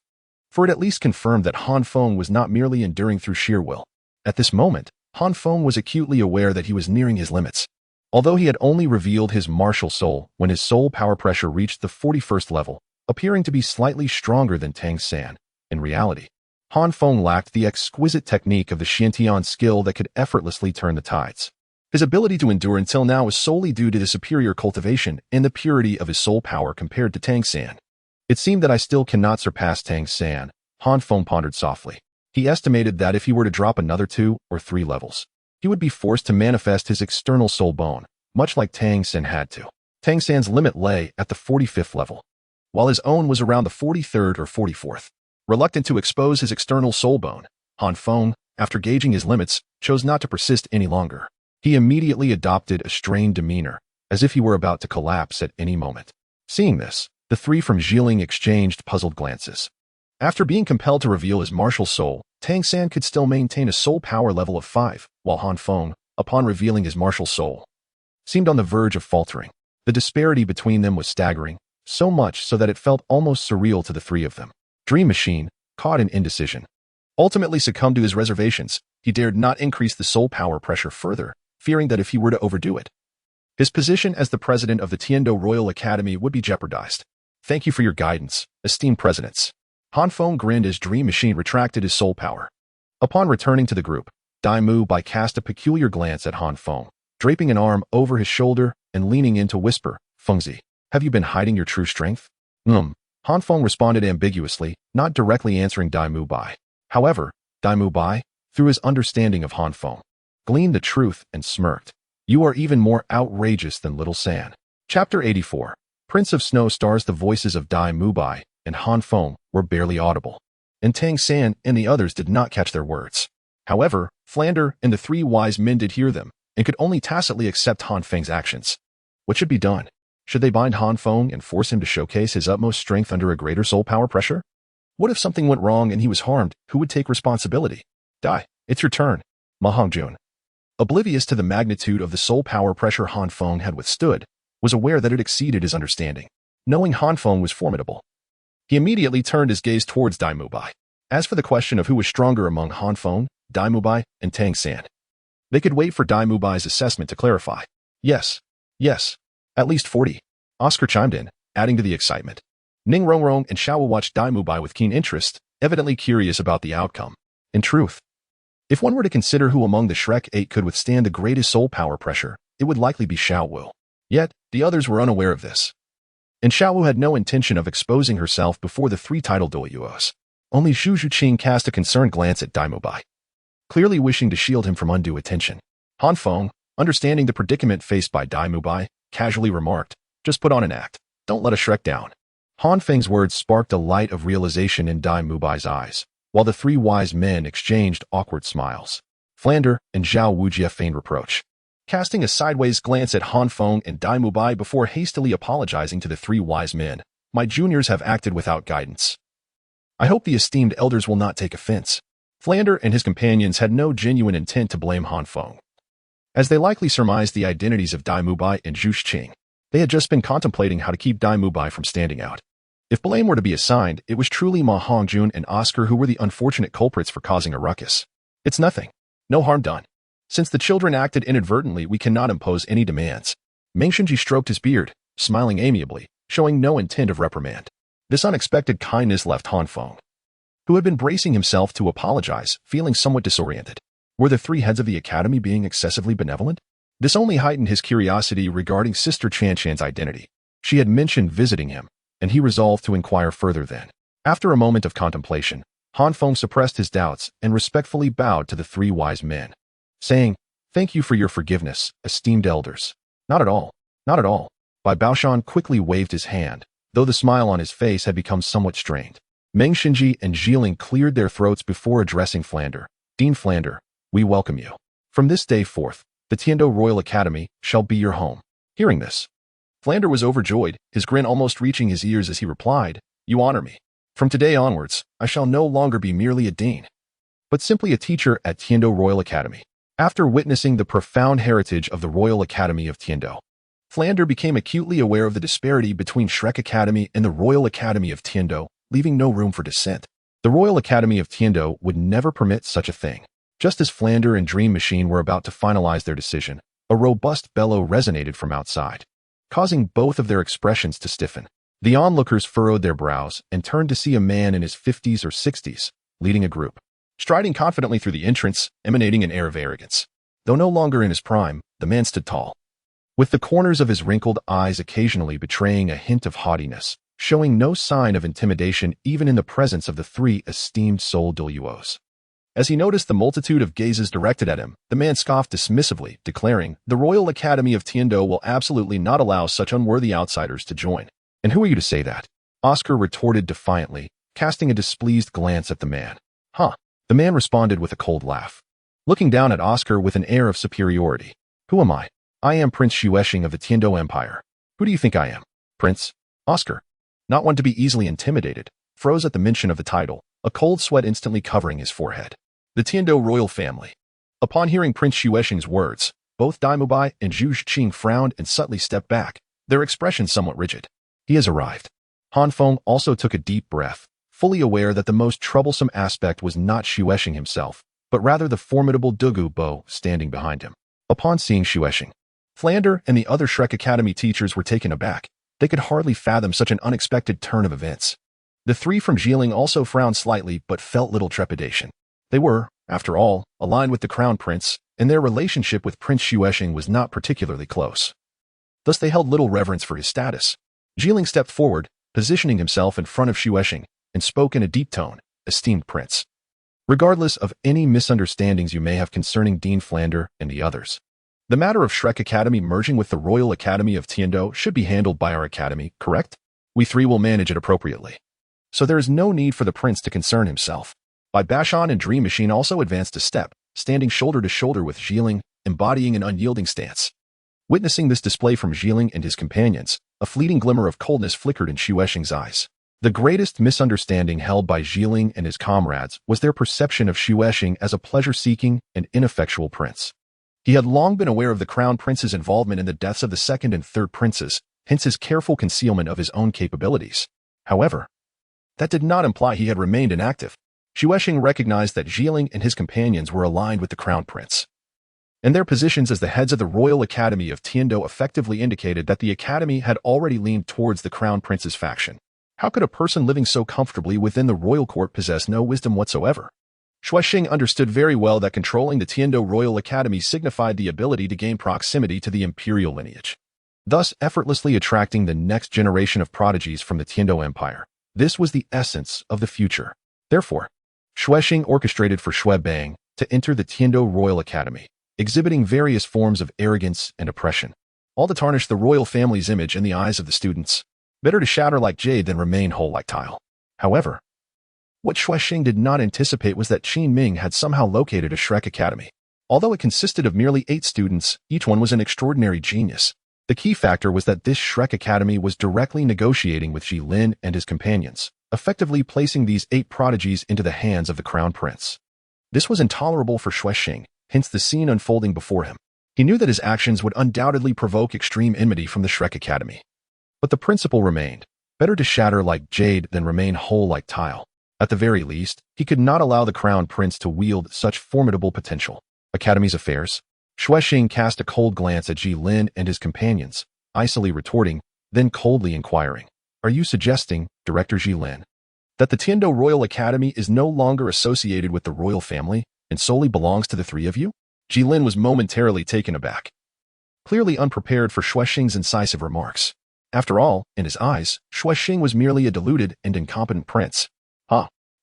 For it at least confirmed that Han Feng was not merely enduring through sheer will. At this moment, Han Feng was acutely aware that he was nearing his limits. Although he had only revealed his martial soul when his soul power pressure reached the 41st level, appearing to be slightly stronger than Tang San, in reality, Han Feng lacked the exquisite technique of the Xiantian skill that could effortlessly turn the tides. His ability to endure until now was solely due to the superior cultivation and the purity of his soul power compared to Tang San. It seemed that I still cannot surpass Tang San, Han Feng pondered softly. He estimated that if he were to drop another 2 or 3 levels, he would be forced to manifest his external soul bone, much like Tang San had to. Tang San's limit lay at the 45th level, while his own was around the 43rd or 44th. Reluctant to expose his external soul bone, Han Feng, after gauging his limits, chose not to persist any longer. He immediately adopted a strained demeanor, as if he were about to collapse at any moment. Seeing this, the three from Xiling exchanged puzzled glances. After being compelled to reveal his martial soul, Tang San could still maintain a soul power level of 5, while Han Feng, upon revealing his martial soul, seemed on the verge of faltering. The disparity between them was staggering, so much so that it felt almost surreal to the three of them. Dream Machine, caught in indecision, ultimately succumbed to his reservations. He dared not increase the soul power pressure further, fearing that if he were to overdo it, his position as the president of the Tiando Royal Academy would be jeopardized. Thank you for your guidance, esteemed presidents. Han Feng grinned as Dream Machine retracted his soul power. Upon returning to the group, Dai Mu Bai cast a peculiar glance at Han Feng, draping an arm over his shoulder and leaning in to whisper, Fengzi, have you been hiding your true strength? Han Feng responded ambiguously, not directly answering Dai Mu Bai. However, Dai Mu Bai, through his understanding of Han Feng, gleaned the truth and smirked. You are even more outrageous than Little San. Chapter 84. Prince of Snow Stars. The voices of Dai Mu Bai and Han Feng were barely audible, and Tang San and the others did not catch their words. However, Flander and the three wise men did hear them, and could only tacitly accept Han Feng's actions. What should be done? Should they bind Han Feng and force him to showcase his utmost strength under a greater soul power pressure? What if something went wrong and he was harmed? Who would take responsibility? Dai, it's your turn. Ma Hongjun, oblivious to the magnitude of the soul power pressure Han Feng had withstood, was aware that it exceeded his understanding. Knowing Han Feng was formidable, he immediately turned his gaze towards Dai Mu Bai. As for the question of who was stronger among Han Feng, Dai Mu Bai, and Tang San, they could wait for Dai Mu Bai's assessment to clarify. Yes, at least 40. Oscar chimed in, adding to the excitement. Ning Rongrong and Xiao watched Dai Mu Bai with keen interest, evidently curious about the outcome. In truth, if one were to consider who among the Shrek 8 could withstand the greatest soul power pressure, it would likely be Xiao Wu. Yet, the others were unaware of this. And Xiao Wu had no intention of exposing herself before the three title Douluos. Only Zhu Zhuqing cast a concerned glance at Dai Mu Bai, clearly wishing to shield him from undue attention. Han Feng, understanding the predicament faced by Dai Mu Bai, casually remarked, just put on an act. Don't let a Shrek down. Han Feng's words sparked a light of realization in Dai Mu Bai's eyes, while the three wise men exchanged awkward smiles. Flander and Zhao Wujie feigned reproach, casting a sideways glance at Han Feng and Dai Mu Bai before hastily apologizing to the three wise men. My juniors have acted without guidance. I hope the esteemed elders will not take offense. Flander and his companions had no genuine intent to blame Han Feng, as they likely surmised the identities of Dai Mu Bai and Zhu Zhuqing. They had just been contemplating how to keep Dai Mu Bai from standing out. If blame were to be assigned, it was truly Ma Hongjun and Oscar who were the unfortunate culprits for causing a ruckus. It's nothing. No harm done. Since the children acted inadvertently, we cannot impose any demands. Meng Xinji stroked his beard, smiling amiably, showing no intent of reprimand. This unexpected kindness left Han Feng, who had been bracing himself to apologize, feeling somewhat disoriented. Were the three heads of the academy being excessively benevolent? This only heightened his curiosity regarding Sister Chan Chan's identity. She had mentioned visiting him, and he resolved to inquire further then. After a moment of contemplation, Han Feng suppressed his doubts and respectfully bowed to the three wise men, saying, Thank you for your forgiveness, esteemed elders. Not at all. Bai Baoshan quickly waved his hand, though the smile on his face had become somewhat strained. Meng Xinji and Xiling cleared their throats before addressing Flander. Dean Flander, we welcome you. From this day forth, the Tiando Royal Academy shall be your home. Hearing this, Flander was overjoyed, his grin almost reaching his ears as he replied, You honor me. From today onwards, I shall no longer be merely a dean, but simply a teacher at Tiando Royal Academy. After witnessing the profound heritage of the Royal Academy of Tiando, Flander became acutely aware of the disparity between Shrek Academy and the Royal Academy of Tiendo, leaving no room for dissent. The Royal Academy of Tiendo would never permit such a thing. Just as Flander and Dream Machine were about to finalize their decision, a robust bellow resonated from outside, causing both of their expressions to stiffen. The onlookers furrowed their brows and turned to see a man in his 50s or 60s, leading a group. Striding confidently through the entrance, emanating an air of arrogance. Though no longer in his prime, the man stood tall, with the corners of his wrinkled eyes occasionally betraying a hint of haughtiness, showing no sign of intimidation even in the presence of the three esteemed soul Douluos. As he noticed the multitude of gazes directed at him, the man scoffed dismissively, declaring, "The Royal Academy of Tiendo will absolutely not allow such unworthy outsiders to join." "And who are you to say that?" Oscar retorted defiantly, casting a displeased glance at the man. "Huh." The man responded with a cold laugh, looking down at Oscar with an air of superiority. "Who am I? I am Prince Xuexing of the Tiendo Empire. Who do you think I am?" "Prince?" Oscar, not one to be easily intimidated, froze at the mention of the title, a cold sweat instantly covering his forehead. The Tiendo royal family. Upon hearing Prince Xuexing's words, both Daimubai and Zhu Qing frowned and subtly stepped back, their expressions somewhat rigid. He has arrived. Han Feng also took a deep breath, fully aware that the most troublesome aspect was not Xuexing himself, but rather the formidable Douluo Bo standing behind him. Upon seeing Xuexing, Flander and the other Shrek Academy teachers were taken aback. They could hardly fathom such an unexpected turn of events. The three from Concealing also frowned slightly but felt little trepidation. They were, after all, aligned with the Crown Prince, and their relationship with Prince Xuexing was not particularly close. Thus they held little reverence for his status. Concealing stepped forward, positioning himself in front of Xuexing, and spoke in a deep tone, "Esteemed Prince. Regardless of any misunderstandings you may have concerning Dean Flander and the others, the matter of Shrek Academy merging with the Royal Academy of Tiendo should be handled by our academy, correct? We three will manage it appropriately. So there is no need for the prince to concern himself." By Bashan and Dream Machine also advanced a step, standing shoulder to shoulder with Concealing, embodying an unyielding stance. Witnessing this display from Concealing and his companions, a fleeting glimmer of coldness flickered in Xuexing's eyes. The greatest misunderstanding held by Concealing and his comrades was their perception of Xuexing as a pleasure-seeking and ineffectual prince. He had long been aware of the Crown Prince's involvement in the deaths of the second and third princes, hence his careful concealment of his own capabilities. However, that did not imply he had remained inactive. Xuexing recognized that Concealing and his companions were aligned with the Crown Prince, and their positions as the heads of the Royal Academy of Tiendo effectively indicated that the Academy had already leaned towards the Crown Prince's faction. How could a person living so comfortably within the royal court possess no wisdom whatsoever? Xuexing understood very well that controlling the Tiendo Royal Academy signified the ability to gain proximity to the imperial lineage, thus effortlessly attracting the next generation of prodigies from the Tiendo Empire. This was the essence of the future. Therefore, Xuexing orchestrated for Xue Bang to enter the Tiendo Royal Academy, exhibiting various forms of arrogance and oppression, all to tarnish the royal family's image in the eyes of the students. Better to shatter like jade than remain whole like tile. However, what Xuexing did not anticipate was that Qin Ming had somehow located a Shrek Academy. Although it consisted of merely 8 students, each one was an extraordinary genius. The key factor was that this Shrek Academy was directly negotiating with Ji Lin and his companions, effectively placing these 8 prodigies into the hands of the Crown Prince. This was intolerable for Xuexing, hence the scene unfolding before him. He knew that his actions would undoubtedly provoke extreme enmity from the Shrek Academy. But the principle remained. Better to shatter like jade than remain whole like tile. At the very least, he could not allow the Crown Prince to wield such formidable potential. Academy's affairs. Xuexing cast a cold glance at Ji Lin and his companions, icily retorting, then coldly inquiring, "Are you suggesting, Director Ji Lin, that the Tiendo Royal Academy is no longer associated with the royal family and solely belongs to the 3 of you?" Ji Lin was momentarily taken aback, clearly unprepared for Xuexing's incisive remarks. After all, in his eyes, Xuexing was merely a deluded and incompetent prince.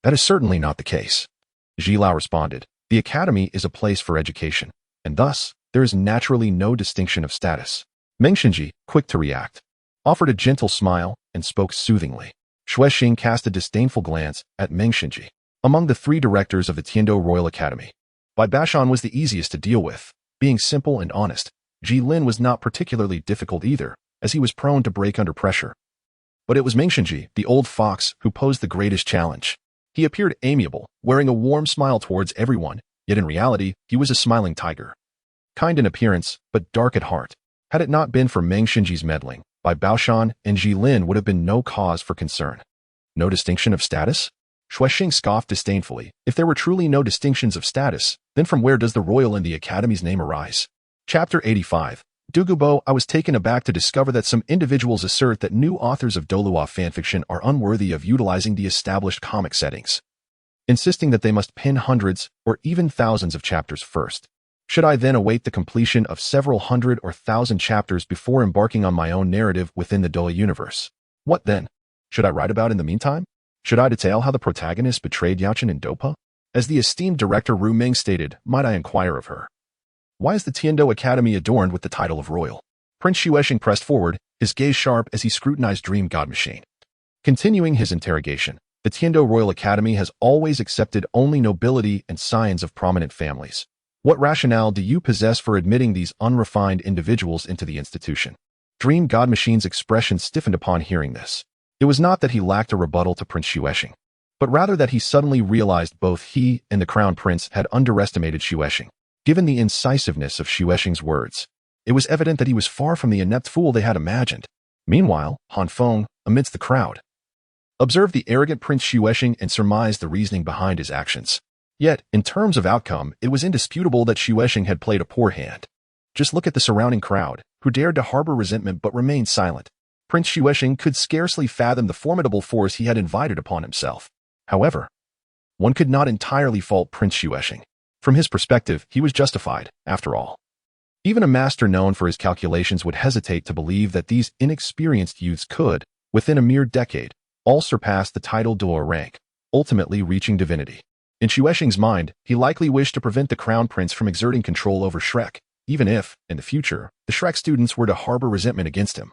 That is certainly not the case. Ji Lao responded, "The academy is a place for education, and thus, there is naturally no distinction of status." Meng Xinji, quick to react, offered a gentle smile and spoke soothingly. Xuexing cast a disdainful glance at Meng Xinji. Among the 3 directors of the Tiendo Royal Academy, Bai Bashan was the easiest to deal with. Being simple and honest, Ji Lin was not particularly difficult either, as he was prone to break under pressure. But it was Meng Xinji, the old fox, who posed the greatest challenge. He appeared amiable, wearing a warm smile towards everyone, yet in reality, he was a smiling tiger. Kind in appearance, but dark at heart. Had it not been for Meng Xinji's meddling, Bai Baoshan and Jilin would have been no cause for concern. No distinction of status? Xuexing scoffed disdainfully. If there were truly no distinctions of status, then from where does the royal in the Academy's name arise? Chapter 85. Dugubo. I was taken aback to discover that some individuals assert that new authors of Douluo fanfiction are unworthy of utilizing the established comic settings, insisting that they must pin hundreds or even thousands of chapters first. Should I then await the completion of several hundred or thousand chapters before embarking on my own narrative within the Douluo universe? What then? Should I write about in the meantime? Should I detail how the protagonist betrayed Yaochen and Dopa? As the esteemed director Ru Ming stated, might I inquire of her, why is the Tiando Academy adorned with the title of royal? Prince Xuexing pressed forward, his gaze sharp as he scrutinized Dream God Machine. Continuing his interrogation, the Tiando Royal Academy has always accepted only nobility and scions of prominent families. What rationale do you possess for admitting these unrefined individuals into the institution? Dream God Machine's expression stiffened upon hearing this. It was not that he lacked a rebuttal to Prince Xuexing, but rather that he suddenly realized both he and the Crown Prince had underestimated Xuexing. Given the incisiveness of Xuexing's words, it was evident that he was far from the inept fool they had imagined. Meanwhile, Han Feng, amidst the crowd, observed the arrogant Prince Xuexing and surmised the reasoning behind his actions. Yet, in terms of outcome, it was indisputable that Xuexing had played a poor hand. Just look at the surrounding crowd, who dared to harbor resentment but remained silent. Prince Xuexing could scarcely fathom the formidable force he had invited upon himself. However, one could not entirely fault Prince Xuexing. From his perspective, he was justified, after all. Even a master known for his calculations would hesitate to believe that these inexperienced youths could, within a mere decade, all surpass the title Douluo rank, ultimately reaching divinity. In Xuexing's mind, he likely wished to prevent the Crown Prince from exerting control over Shrek, even if, in the future, the Shrek students were to harbor resentment against him.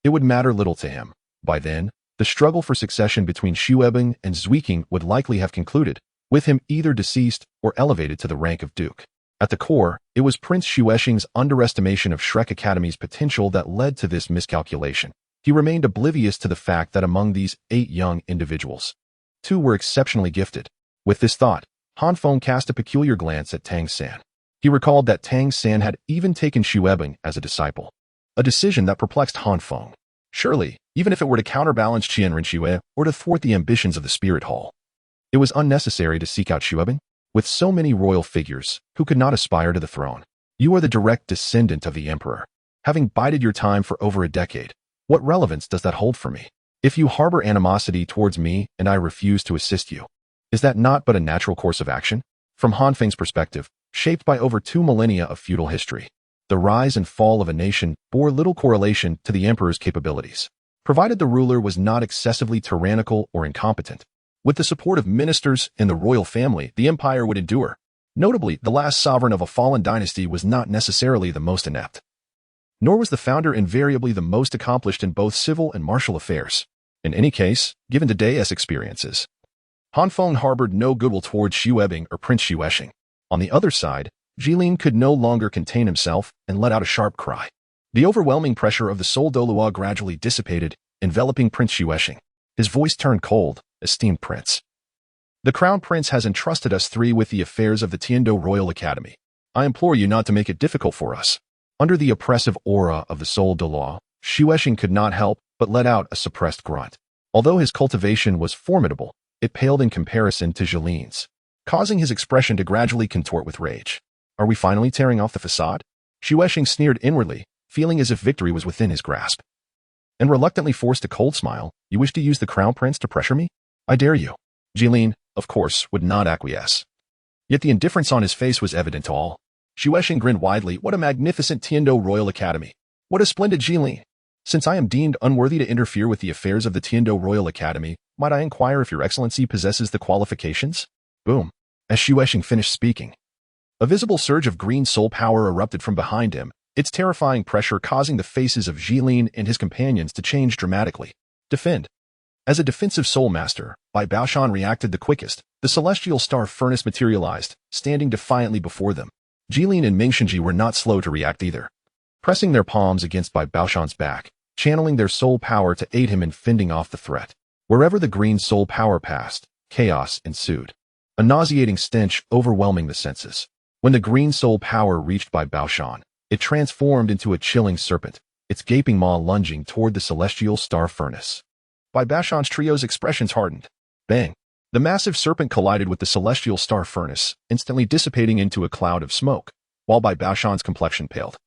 It would matter little to him. By then, the struggle for succession between Xuebing and Zuiking would likely have concluded, with him either deceased or elevated to the rank of Duke. At the core, it was Prince Xuexing's underestimation of Shrek Academy's potential that led to this miscalculation. He remained oblivious to the fact that among these 8 young individuals, 2 were exceptionally gifted. With this thought, Han Feng cast a peculiar glance at Tang San. He recalled that Tang San had even taken Xuebing as a disciple, a decision that perplexed Han Feng. Surely, even if it were to counterbalance Qian Rinxue or to thwart the ambitions of the Spirit Hall, it was unnecessary to seek out Xuebing. With so many royal figures who could not aspire to the throne, you are the direct descendant of the emperor. Having bided your time for over a decade, what relevance does that hold for me? If you harbor animosity towards me and I refuse to assist you, is that not but a natural course of action? From Han Feng's perspective, shaped by over 2 millennia of feudal history, the rise and fall of a nation bore little correlation to the emperor's capabilities, provided the ruler was not excessively tyrannical or incompetent. With the support of ministers and the royal family, the empire would endure. Notably, the last sovereign of a fallen dynasty was not necessarily the most inept, nor was the founder invariably the most accomplished in both civil and martial affairs. In any case, given today's experiences, Han Feng harbored no goodwill towards Xuebing or Prince Xuexing. On the other side, Jilin could no longer contain himself and let out a sharp cry. The overwhelming pressure of the Soul Douluo gradually dissipated, enveloping Prince Xuexing. His voice turned cold. Esteemed Prince, the Crown Prince has entrusted us 3 with the affairs of the Tiando Royal Academy. I implore you not to make it difficult for us. Under the oppressive aura of the Soul Douluo, Xuexing could not help but let out a suppressed grunt. Although his cultivation was formidable, it paled in comparison to Jilin's, causing his expression to gradually contort with rage. Are we finally tearing off the facade? Xuexing sneered inwardly, feeling as if victory was within his grasp, and reluctantly forced a cold smile. You wish to use the Crown Prince to pressure me? I dare you. Jilin, of course, would not acquiesce. Yet the indifference on his face was evident to all. Xuexing grinned widely. What a magnificent Tiando Royal Academy. What a splendid Jilin. Since I am deemed unworthy to interfere with the affairs of the Tiando Royal Academy, might I inquire if your excellency possesses the qualifications? Boom. As Xuexing finished speaking, a visible surge of green soul power erupted from behind him, its terrifying pressure causing the faces of Jilin and his companions to change dramatically. Defend. As a defensive Soulmaster, Bai Baoshan reacted the quickest. The celestial star furnace materialized, standing defiantly before them. Jilin and Meng Xinji were not slow to react either, pressing their palms against Bai Baoshan's back, channeling their soul power to aid him in fending off the threat. Wherever the green soul power passed, chaos ensued, a nauseating stench overwhelming the senses. When the green soul power reached Bai Baoshan, It transformed into a chilling serpent, its gaping maw lunging toward the celestial star furnace. Bai Bashan's trio's expressions hardened. Bang! The massive serpent collided with the celestial star furnace, instantly dissipating into a cloud of smoke, while Bai Bashan's complexion paled,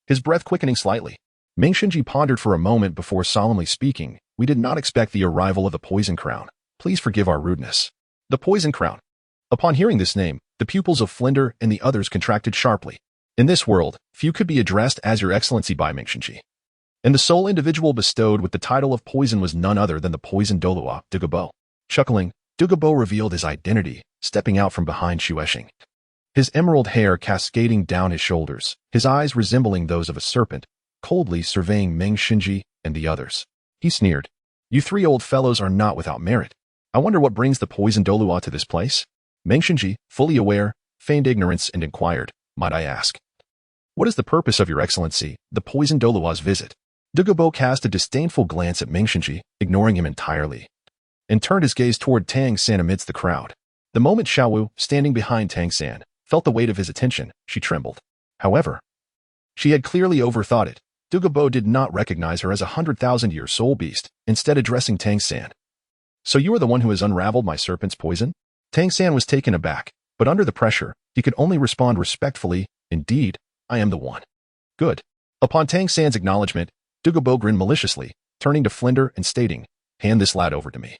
his breath quickening slightly. Ming Xinji pondered for a moment before solemnly speaking, "We did not expect the arrival of the Poison Crown. Please forgive our rudeness." The Poison Crown. Upon hearing this name, the pupils of Flinder and the others contracted sharply. In this world, few could be addressed as Your Excellency by Ming Xinji. And the sole individual bestowed with the title of Poison was none other than the Poison Douluo, Douluo. Chuckling, Douluo revealed his identity, stepping out from behind Xuexing. His emerald hair cascading down his shoulders, his eyes resembling those of a serpent, coldly surveying Ming Xinji and the others. He sneered, "You three old fellows are not without merit. I wonder what brings the Poison Douluo to this place?" Ming Xinji, fully aware, feigned ignorance and inquired, "Might I ask? What is the purpose of Your Excellency, the Poison Douluo's visit?" Douluo cast a disdainful glance at Ming Xinji, ignoring him entirely, and turned his gaze toward Tang San amidst the crowd. The moment Xiaowu, standing behind Tang San, felt the weight of his attention, she trembled. However, she had clearly overthought it. Douluo did not recognize her as a 100,000-year soul beast, instead addressing Tang San. "So you are the one who has unraveled my serpent's poison?" Tang San was taken aback, but under the pressure, he could only respond respectfully, "Indeed, I am the one." "Good." Upon Tang San's acknowledgement, Douluo grinned maliciously, turning to Flinder and stating, "Hand this lad over to me,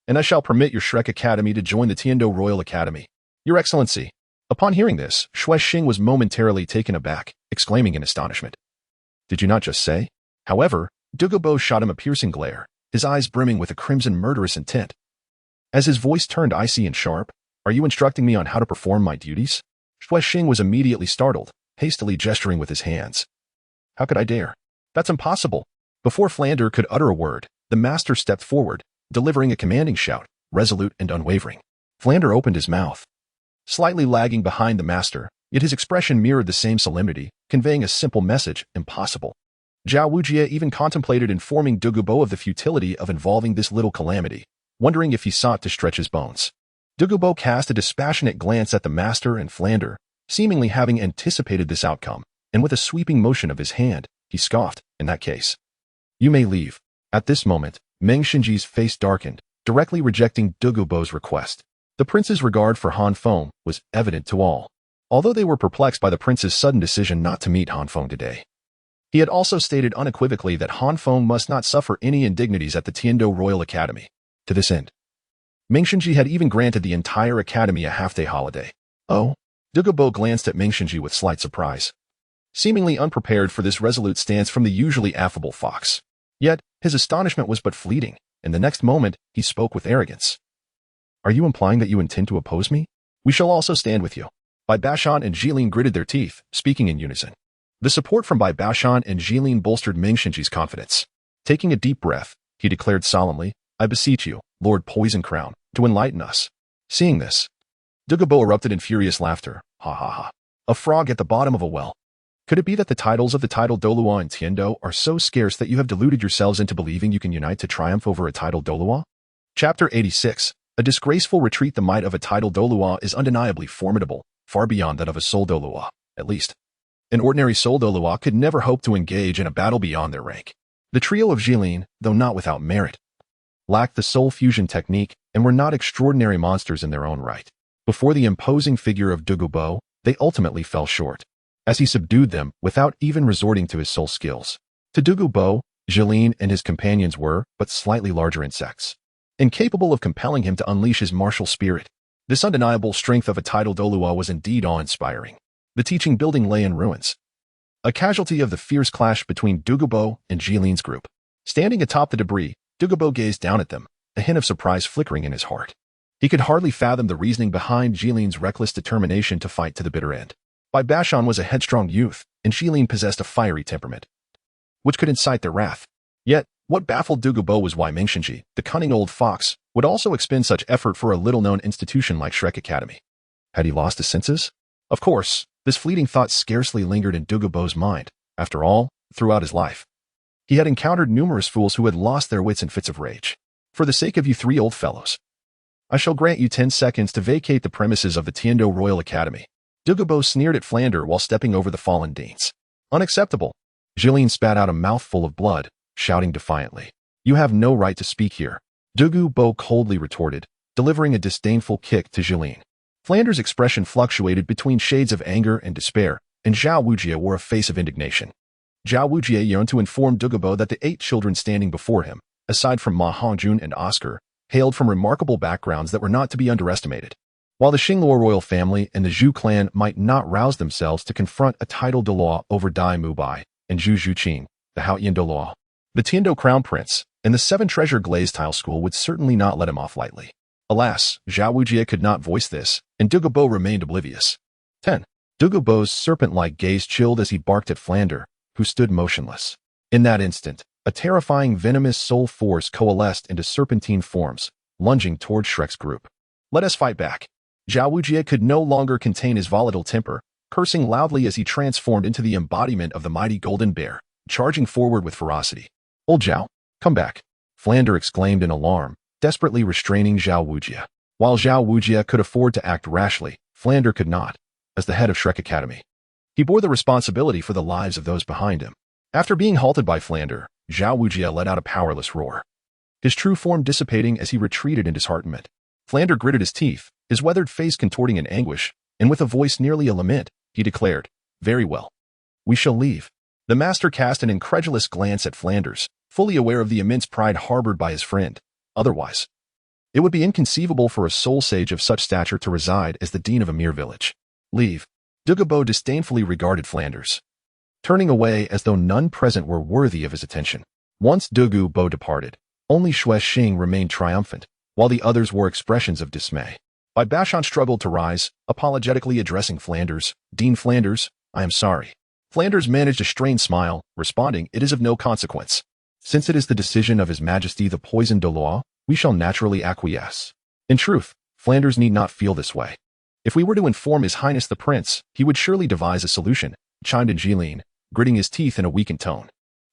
and I shall permit your Shrek Academy to join the Tiando Royal Academy." "Your Excellency." Upon hearing this, Xuexing was momentarily taken aback, exclaiming in astonishment, "Did you not just say?" However, Douluo shot him a piercing glare, his eyes brimming with a crimson murderous intent. As his voice turned icy and sharp, "Are you instructing me on how to perform my duties?" Xuexing was immediately startled, hastily gesturing with his hands. "How could I dare? That's impossible." Before Flander could utter a word, the master stepped forward, delivering a commanding shout, resolute and unwavering. Flander opened his mouth, slightly lagging behind the master, yet his expression mirrored the same solemnity, conveying a simple message, impossible. Zhao Wujie even contemplated informing Douluo of the futility of involving this little calamity, wondering if he sought to stretch his bones. Douluo cast a dispassionate glance at the master and Flander, seemingly having anticipated this outcome, and with a sweeping motion of his hand, he scoffed, "In that case, you may leave." At this moment, Ming Xinji's face darkened, directly rejecting Douluo's request. The prince's regard for Han Feng was evident to all, although they were perplexed by the prince's sudden decision not to meet Han Feng today. He had also stated unequivocally that Han Feng must not suffer any indignities at the Tiando Royal Academy. To this end, Ming Xinji had even granted the entire academy a half-day holiday. "Oh?" Douluo glanced at Ming Xinji with slight surprise, seemingly unprepared for this resolute stance from the usually affable fox. Yet, his astonishment was but fleeting, and the next moment, he spoke with arrogance. "Are you implying that you intend to oppose me? We shall also stand with you." Bai Bashan and Jilin gritted their teeth, speaking in unison. The support from Bai Bashan and Jilin bolstered Ming Xinji's confidence. Taking a deep breath, he declared solemnly, "I beseech you, Lord Poison Crown, to enlighten us." Seeing this, Douluo erupted in furious laughter. "Ha ha ha. A frog at the bottom of a well. Could it be that the titles of the title Douluo and Tiando are so scarce that you have deluded yourselves into believing you can unite to triumph over a title Douluo?" Chapter 86. A disgraceful retreat. The might of a title Douluo is undeniably formidable, far beyond that of a soul Douluo, at least. An ordinary soul Douluo could never hope to engage in a battle beyond their rank. The trio of Jilin, though not without merit, lacked the soul fusion technique and were not extraordinary monsters in their own right. Before the imposing figure of Douluo, they ultimately fell short, as he subdued them without even resorting to his soul skills. To Douluo, Jilin and his companions were but slightly larger insects, incapable of compelling him to unleash his martial spirit. This undeniable strength of a title Douluo was indeed awe-inspiring. The teaching building lay in ruins, a casualty of the fierce clash between Douluo and Jilin's group. Standing atop the debris, Douluo gazed down at them, a hint of surprise flickering in his heart. He could hardly fathom the reasoning behind Jilin's reckless determination to fight to the bitter end. Bai Bashan was a headstrong youth, and Jilin possessed a fiery temperament, which could incite their wrath. Yet, what baffled Douluo was why Ming Xinji, the cunning old fox, would also expend such effort for a little-known institution like Shrek Academy. Had he lost his senses? Of course, this fleeting thought scarcely lingered in Douluo's mind. After all, throughout his life, he had encountered numerous fools who had lost their wits in fits of rage. "For the sake of you three old fellows, I shall grant you 10 seconds to vacate the premises of the Tiando Royal Academy." Douluo sneered at Flander while stepping over the fallen Danes. Unacceptable. Jilin spat out a mouthful of blood, shouting defiantly. You have no right to speak here. Douluo coldly retorted, delivering a disdainful kick to Jilin. Flanders' expression fluctuated between shades of anger and despair, and Zhao Wujie wore a face of indignation. Zhao Wujie yearned to inform Douluo that the 8 children standing before him, aside from Ma Hongjun and Oscar, hailed from remarkable backgrounds that were not to be underestimated. While the Xingluo royal family and the Zhu clan might not rouse themselves to confront a title Douluo over Dai Mubai and Zhu Zhuqin, the Haoyan Douluo, the Tiando Crown Prince, and the 7 Treasure Glaze Tile School would certainly not let him off lightly. Alas, Zhao Wujie could not voice this, and Douluo remained oblivious. 10. Douluo's serpent-like gaze chilled as he barked at Flander, who stood motionless. In that instant, a terrifying venomous soul force coalesced into serpentine forms, lunging toward Shrek's group. Let us fight back. Zhao Wujie could no longer contain his volatile temper, cursing loudly as he transformed into the embodiment of the mighty golden bear, charging forward with ferocity. Old Zhao, come back, Flander exclaimed in alarm, desperately restraining Zhao Wujie. While Zhao Wujie could afford to act rashly, Flander could not, as the head of Shrek Academy. He bore the responsibility for the lives of those behind him. After being halted by Flander, Zhao Wujie let out a powerless roar, his true form dissipating as he retreated in disheartenment. Flander gritted his teeth, his weathered face contorting in anguish, and with a voice nearly a lament, he declared, Very well. We shall leave. The master cast an incredulous glance at Flanders, fully aware of the immense pride harbored by his friend. Otherwise, it would be inconceivable for a soul sage of such stature to reside as the dean of a mere village. Leave. Douluo disdainfully regarded Flanders, turning away as though none present were worthy of his attention. Once Douluo departed, only Xue Xing remained triumphant, while the others wore expressions of dismay. Bai Bashan struggled to rise, apologetically addressing Flanders. Dean Flanders, I am sorry. Flanders managed a strained smile, responding, It is of no consequence. Since it is the decision of His Majesty the Poisoned Douluo, we shall naturally acquiesce. In truth, Flanders need not feel this way. If we were to inform His Highness the Prince, he would surely devise a solution, chimed in Jilin, gritting his teeth in a weakened tone.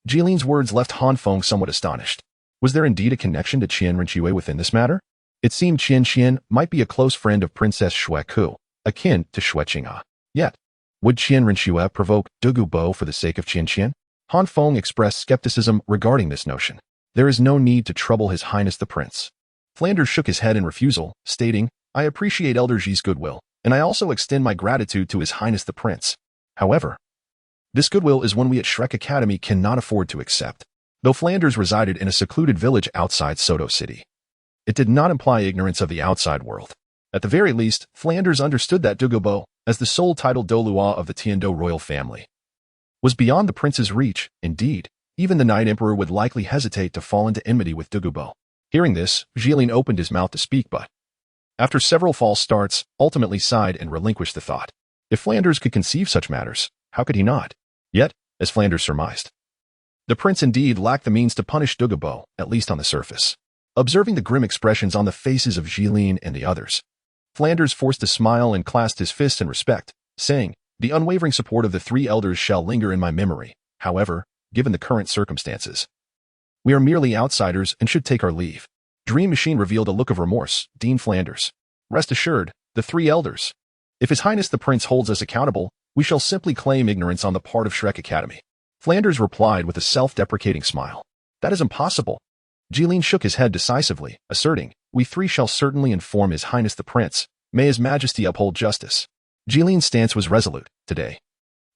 Jilin's words left Han Feng somewhat astonished. Was there indeed a connection to Qian Renqiwei within this matter? It seemed Qian might be a close friend of Princess Xue Ku, akin to Xue Qing'e. Yet, would Qian Renqiwei provoke Douluo for the sake of Qian? Han Feng expressed skepticism regarding this notion. There is no need to trouble His Highness the Prince. Flanders shook his head in refusal, stating, I appreciate Elder Ji's goodwill, and I also extend my gratitude to His Highness the Prince. However, this goodwill is one we at Shrek Academy cannot afford to accept. Though Flanders resided in a secluded village outside Soto City, it did not imply ignorance of the outside world. At the very least, Flanders understood that Douluo, as the sole titled Douluo of the Tiando royal family, was beyond the prince's reach. Indeed, even the Night Emperor would likely hesitate to fall into enmity with Douluo. Hearing this, Jilin opened his mouth to speak but, after several false starts, ultimately sighed and relinquished the thought. If Flanders could conceive such matters, how could he not? Yet, as Flanders surmised, the prince indeed lacked the means to punish Douluo, at least on the surface. Observing the grim expressions on the faces of Jilin and the others, Flanders forced a smile and clasped his fists in respect, saying, The unwavering support of the 3 elders shall linger in my memory. However, given the current circumstances, we are merely outsiders and should take our leave. Dream Machine revealed a look of remorse. Dean Flanders, rest assured, the 3 elders. If His Highness the Prince holds us accountable, we shall simply claim ignorance on the part of Shrek Academy. Flanders replied with a self-deprecating smile. That is impossible. Jilin shook his head decisively, asserting, We 3 shall certainly inform His Highness the Prince. May His Majesty uphold justice. Jilin's stance was resolute. Today,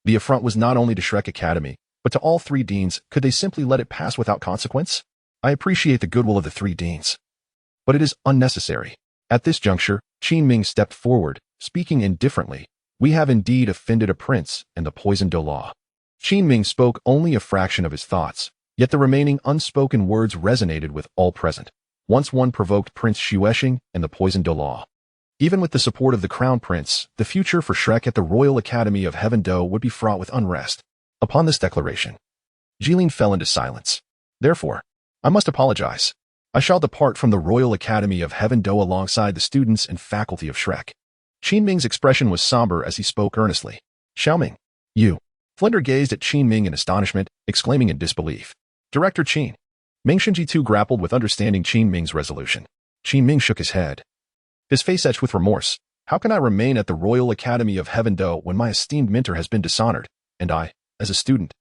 the affront was not only to Shrek Academy, but to all 3 deans. Could they simply let it pass without consequence? I appreciate the goodwill of the 3 deans, but it is unnecessary. At this juncture, Qin Ming stepped forward, speaking indifferently. We have indeed offended a prince and the poisoned Douluo. Qin Ming spoke only a fraction of his thoughts, yet the remaining unspoken words resonated with all present. Once one provoked Prince Xuexing and the poisoned Douluo. Even with the support of the Crown Prince, the future for Shrek at the Royal Academy of Heaven Do would be fraught with unrest. Upon this declaration, Jilin fell into silence. Therefore, I must apologize. I shall depart from the Royal Academy of Heaven Do alongside the students and faculty of Shrek. Qin Ming's expression was somber as he spoke earnestly. Xiaoming, you. Flinder gazed at Qin Ming in astonishment, exclaiming in disbelief. Director Qin. Ming Shinji too grappled with understanding Qin Ming's resolution. Qin Ming shook his head, his face etched with remorse. How can I remain at the Royal Academy of Heaven Do when my esteemed mentor has been dishonored, and I, as a student,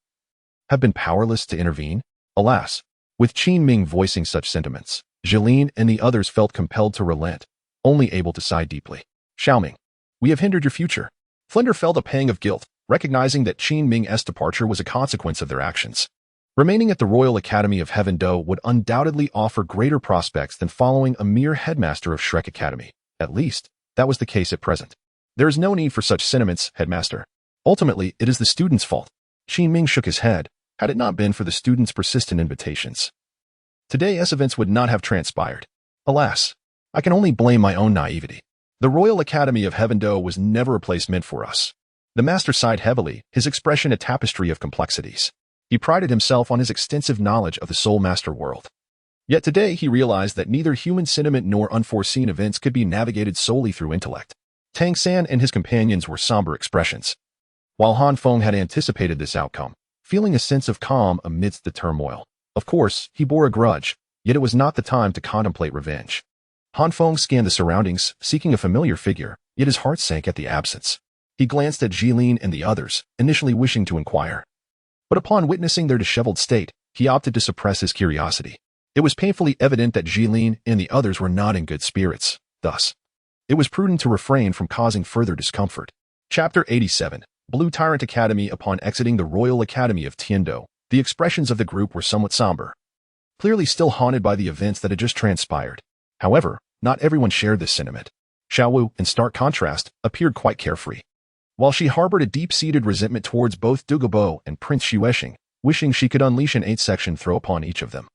have been powerless to intervene? Alas, with Qin Ming voicing such sentiments, Jeline and the others felt compelled to relent, only able to sigh deeply. Xiaoming, we have hindered your future. Flender felt a pang of guilt, recognizing that Qin Ming's departure was a consequence of their actions. Remaining at the Royal Academy of Heaven Do would undoubtedly offer greater prospects than following a mere headmaster of Shrek Academy. At least, that was the case at present. There is no need for such sentiments, headmaster. Ultimately, it is the student's fault. Qin Ming shook his head, had it not been for the student's persistent invitations. Today's events would not have transpired. Alas, I can only blame my own naivety. The Royal Academy of Heaven Do was never a place meant for us. The master sighed heavily, his expression a tapestry of complexities. He prided himself on his extensive knowledge of the Soulmaster world. Yet today he realized that neither human sentiment nor unforeseen events could be navigated solely through intellect. Tang San and his companions were somber expressions. While Han Feng had anticipated this outcome, feeling a sense of calm amidst the turmoil. Of course, he bore a grudge, yet it was not the time to contemplate revenge. Han Feng scanned the surroundings, seeking a familiar figure, yet his heart sank at the absence. He glanced at Jeline and the others, initially wishing to inquire. But upon witnessing their disheveled state, he opted to suppress his curiosity. It was painfully evident that Jeline and the others were not in good spirits. Thus, it was prudent to refrain from causing further discomfort. Chapter 87, Blue Tyrant Academy. Upon exiting the Royal Academy of Tiando, the expressions of the group were somewhat somber, clearly still haunted by the events that had just transpired. However, not everyone shared this sentiment. Xiaowu, in stark contrast, appeared quite carefree. While she harbored a deep-seated resentment towards both Douluo and Prince Xuexing, wishing she could unleash an 8-section throw upon each of them,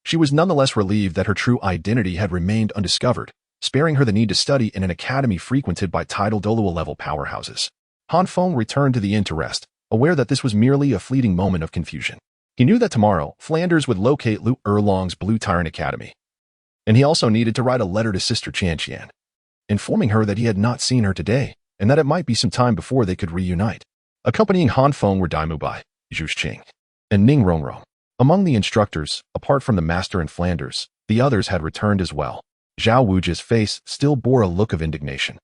she was nonetheless relieved that her true identity had remained undiscovered, sparing her the need to study in an academy frequented by title Douluo-level powerhouses. Han Feng returned to the inn to rest, aware that this was merely a fleeting moment of confusion. He knew that tomorrow, Flanders would locate Lu Erlong's Blue Tyrant Academy. And he also needed to write a letter to Sister Qian, informing her that he had not seen her today, and that it might be some time before they could reunite. Accompanying Han Feng were Daimu Bai, Zhu Qing, and Ning Rongrong. Among the instructors, apart from the master in Flanders, the others had returned as well. Zhao Wuji's face still bore a look of indignation.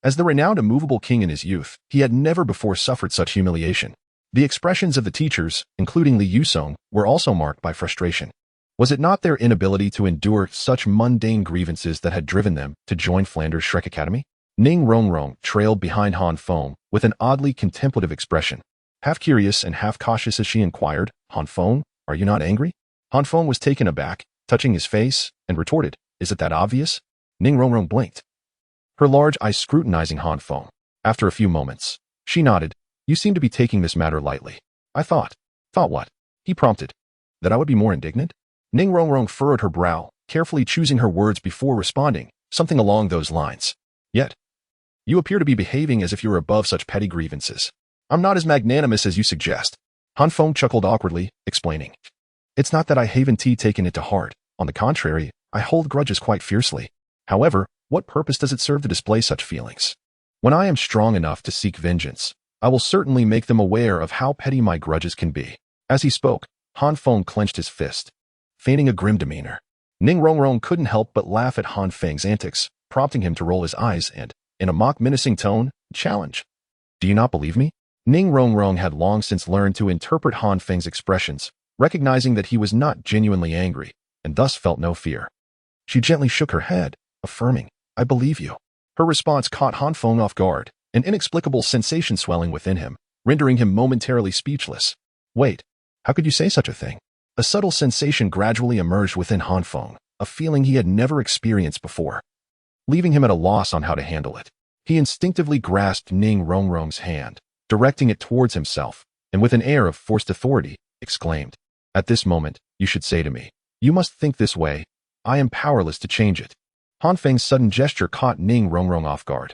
As the renowned immovable king in his youth, he had never before suffered such humiliation. The expressions of the teachers, including Li Yusong, were also marked by frustration. Was it not their inability to endure such mundane grievances that had driven them to join Flanders Shrek Academy? Ning Rongrong trailed behind Han Feng with an oddly contemplative expression. Half curious and half cautious as she inquired, Han Feng, are you not angry? Han Feng was taken aback, touching his face, and retorted, is it that obvious? Ning Rongrong blinked, her large eyes scrutinizing Han Feng. After a few moments, she nodded. You seem to be taking this matter lightly. I thought what? He prompted. That I would be more indignant? Ning Rongrong furrowed her brow, carefully choosing her words before responding, something along those lines. Yet, you appear to be behaving as if you were above such petty grievances. I'm not as magnanimous as you suggest. Han Feng chuckled awkwardly, explaining. It's not that I haven't taken it to heart. On the contrary, I hold grudges quite fiercely. However, what purpose does it serve to display such feelings? When I am strong enough to seek vengeance, I will certainly make them aware of how petty my grudges can be. As he spoke, Han Feng clenched his fist, feigning a grim demeanor. Ning Rongrong couldn't help but laugh at Han Feng's antics, prompting him to roll his eyes and, in a mock menacing tone, challenge. Do you not believe me? Ning Rongrong had long since learned to interpret Han Feng's expressions, recognizing that he was not genuinely angry, and thus felt no fear. She gently shook her head, affirming, I believe you. Her response caught Han Feng off guard, an inexplicable sensation swelling within him, rendering him momentarily speechless. Wait, how could you say such a thing? A subtle sensation gradually emerged within Han Feng, a feeling he had never experienced before. Leaving him at a loss on how to handle it, he instinctively grasped Ning Rongrong's hand, directing it towards himself, and with an air of forced authority, exclaimed, At this moment, you should say to me, you must think this way. I am powerless to change it. Han Feng's sudden gesture caught Ning Rongrong off guard,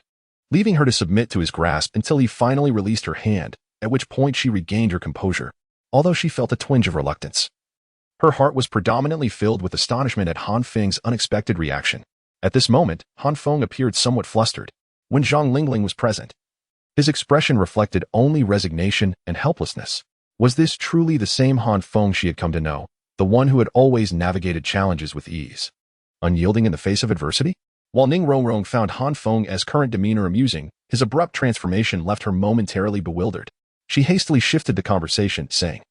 leaving her to submit to his grasp until he finally released her hand, at which point she regained her composure, although she felt a twinge of reluctance. Her heart was predominantly filled with astonishment at Han Feng's unexpected reaction. At this moment, Han Feng appeared somewhat flustered. When Zhang Lingling was present, his expression reflected only resignation and helplessness. Was this truly the same Han Feng she had come to know, the one who had always navigated challenges with ease, unyielding in the face of adversity? While Ning Rongrong found Han Feng's current demeanor amusing, his abrupt transformation left her momentarily bewildered. She hastily shifted the conversation, saying,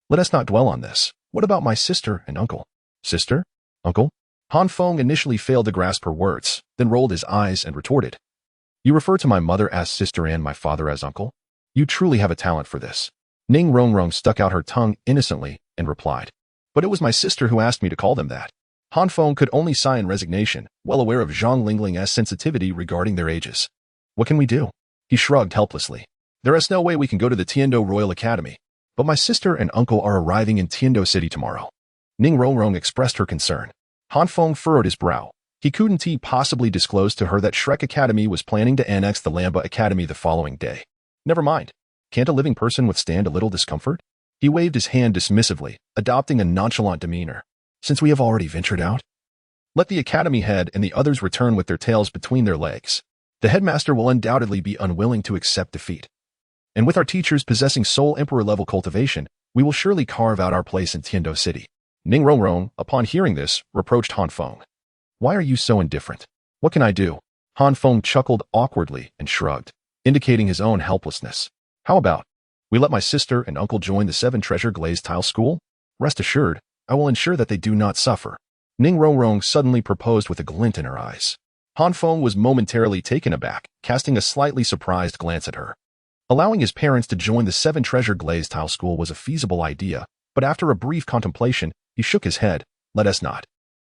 "Let us not dwell on this. What about my sister and uncle?" "Sister? Uncle?" Han Feng initially failed to grasp her words, then rolled his eyes and retorted, "You refer to my mother as sister and my father as uncle? You truly have a talent for this." Ning Rongrong stuck out her tongue innocently and replied, "But it was my sister who asked me to call them that." Han Feng could only sigh in resignation, well aware of Zhang Lingling's sensitivity regarding their ages. "What can we do?" He shrugged helplessly. "There is no way we can go to the Tiando Royal Academy, but my sister and uncle are arriving in Tiando City tomorrow." Ning Rongrong expressed her concern. Han Feng furrowed his brow. He couldn't possibly disclose to her that Shrek Academy was planning to annex the Lamba Academy the following day. Never mind. Can't a living person withstand a little discomfort? He waved his hand dismissively, adopting a nonchalant demeanor. "Since we have already ventured out, let the academy head and the others return with their tails between their legs. The headmaster will undoubtedly be unwilling to accept defeat. And with our teachers possessing Soul Emperor-level cultivation, we will surely carve out our place in Tiando City." Ning Rongrong, upon hearing this, reproached Han Feng. "Why are you so indifferent? What can I do?" Han Feng chuckled awkwardly and shrugged, indicating his own helplessness. "How about, we let my sister and uncle join the 7 Treasure Glazed Tile School? Rest assured, I will ensure that they do not suffer." Ning Rongrong suddenly proposed with a glint in her eyes. Han Feng was momentarily taken aback, casting a slightly surprised glance at her. Allowing his parents to join the 7 Treasure Glazed Tile School was a feasible idea, but after a brief contemplation, he shook his head. "Let us not.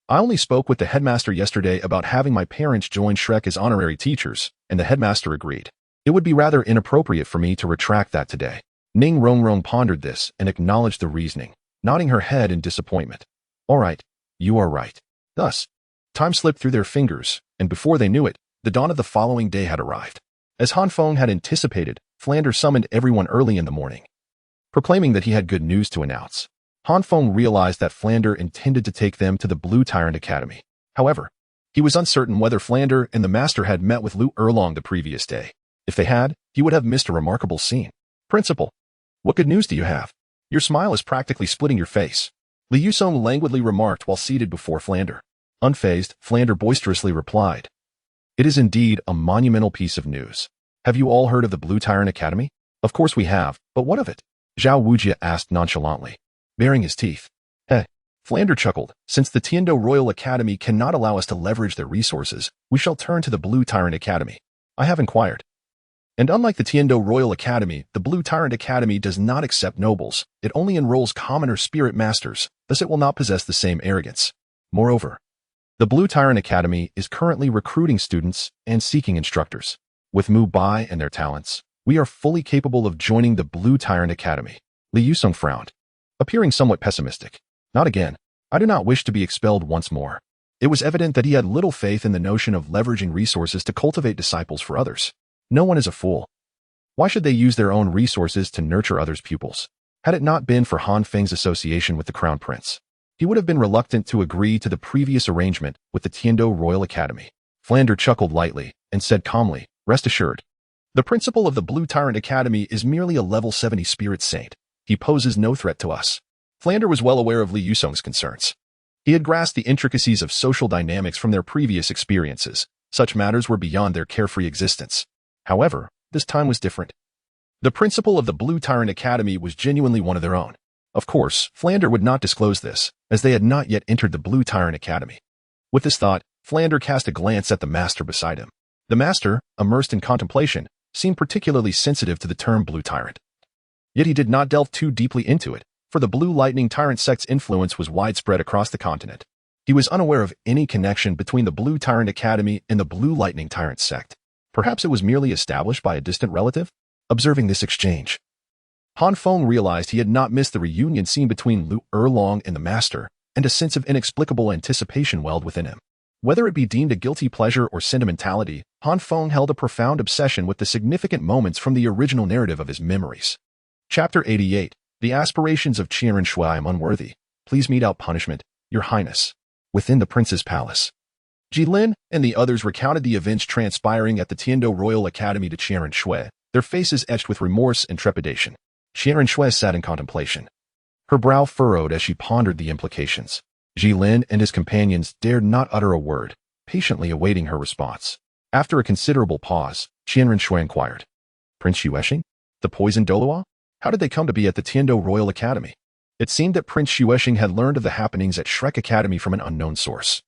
I only spoke with the headmaster yesterday about having my parents join Shrek as honorary teachers, and the headmaster agreed. It would be rather inappropriate for me to retract that today." Ning Rongrong pondered this and acknowledged the reasoning, nodding her head in disappointment. "All right, you are right." Thus, time slipped through their fingers, and before they knew it, the dawn of the following day had arrived. As Han Feng had anticipated, Flander summoned everyone early in the morning, proclaiming that he had good news to announce. Han Feng realized that Flander intended to take them to the Blue Tyrant Academy. However, he was uncertain whether Flander and the master had met with Lu Erlong the previous day. If they had, he would have missed a remarkable scene. "Principal, what good news do you have? Your smile is practically splitting your face," Li Yusong languidly remarked while seated before Flander. Unfazed, Flander boisterously replied, "It is indeed a monumental piece of news. Have you all heard of the Blue Tyrant Academy?" "Of course we have, but what of it?" Zhao Wujia asked nonchalantly, baring his teeth. Flander chuckled. "Since the Tiando Royal Academy cannot allow us to leverage their resources, we shall turn to the Blue Tyrant Academy. I have inquired. And unlike the Tiando Royal Academy, the Blue Tyrant Academy does not accept nobles. It only enrolls commoner spirit masters, thus it will not possess the same arrogance. Moreover, the Blue Tyrant Academy is currently recruiting students and seeking instructors. With Mu Bai and their talents, we are fully capable of joining the Blue Tyrant Academy." Li Yusong frowned, appearing somewhat pessimistic. "Not again. I do not wish to be expelled once more." It was evident that he had little faith in the notion of leveraging resources to cultivate disciples for others. No one is a fool. Why should they use their own resources to nurture others' pupils? Had it not been for Han Feng's association with the Crown Prince, he would have been reluctant to agree to the previous arrangement with the Tiando Royal Academy. Flander chuckled lightly and said calmly, "Rest assured, the principal of the Blue Tyrant Academy is merely a level 70 spirit saint. He poses no threat to us." Flander was well aware of Li Yusong's concerns. He had grasped the intricacies of social dynamics from their previous experiences. Such matters were beyond their carefree existence. However, this time was different. The principal of the Blue Tyrant Academy was genuinely one of their own. Of course, Flander would not disclose this, as they had not yet entered the Blue Tyrant Academy. With this thought, Flander cast a glance at the master beside him. The master, immersed in contemplation, seemed particularly sensitive to the term Blue Tyrant. Yet he did not delve too deeply into it, for the Blue Lightning Tyrant sect's influence was widespread across the continent. He was unaware of any connection between the Blue Tyrant Academy and the Blue Lightning Tyrant sect. Perhaps it was merely established by a distant relative? Observing this exchange, Han Feng realized he had not missed the reunion scene between Lu Erlong and the master, and a sense of inexplicable anticipation welled within him. Whether it be deemed a guilty pleasure or sentimentality, Han Feng held a profound obsession with the significant moments from the original narrative of his memories. Chapter 88. The aspirations of Qianren Shui. I am unworthy. Please mete out punishment, Your Highness. Within the Prince's Palace, Jilin and the others recounted the events transpiring at the Tiando Royal Academy to Qianren Shui, their faces etched with remorse and trepidation. Qianren Shui sat in contemplation, her brow furrowed as she pondered the implications. Jilin and his companions dared not utter a word, patiently awaiting her response. After a considerable pause, Qianren Shui inquired, "Prince Yueshing? The poisoned Douluo?" How did they come to be at the Tiando Royal Academy? It seemed that Prince Xuexing had learned of the happenings at Shrek Academy from an unknown source.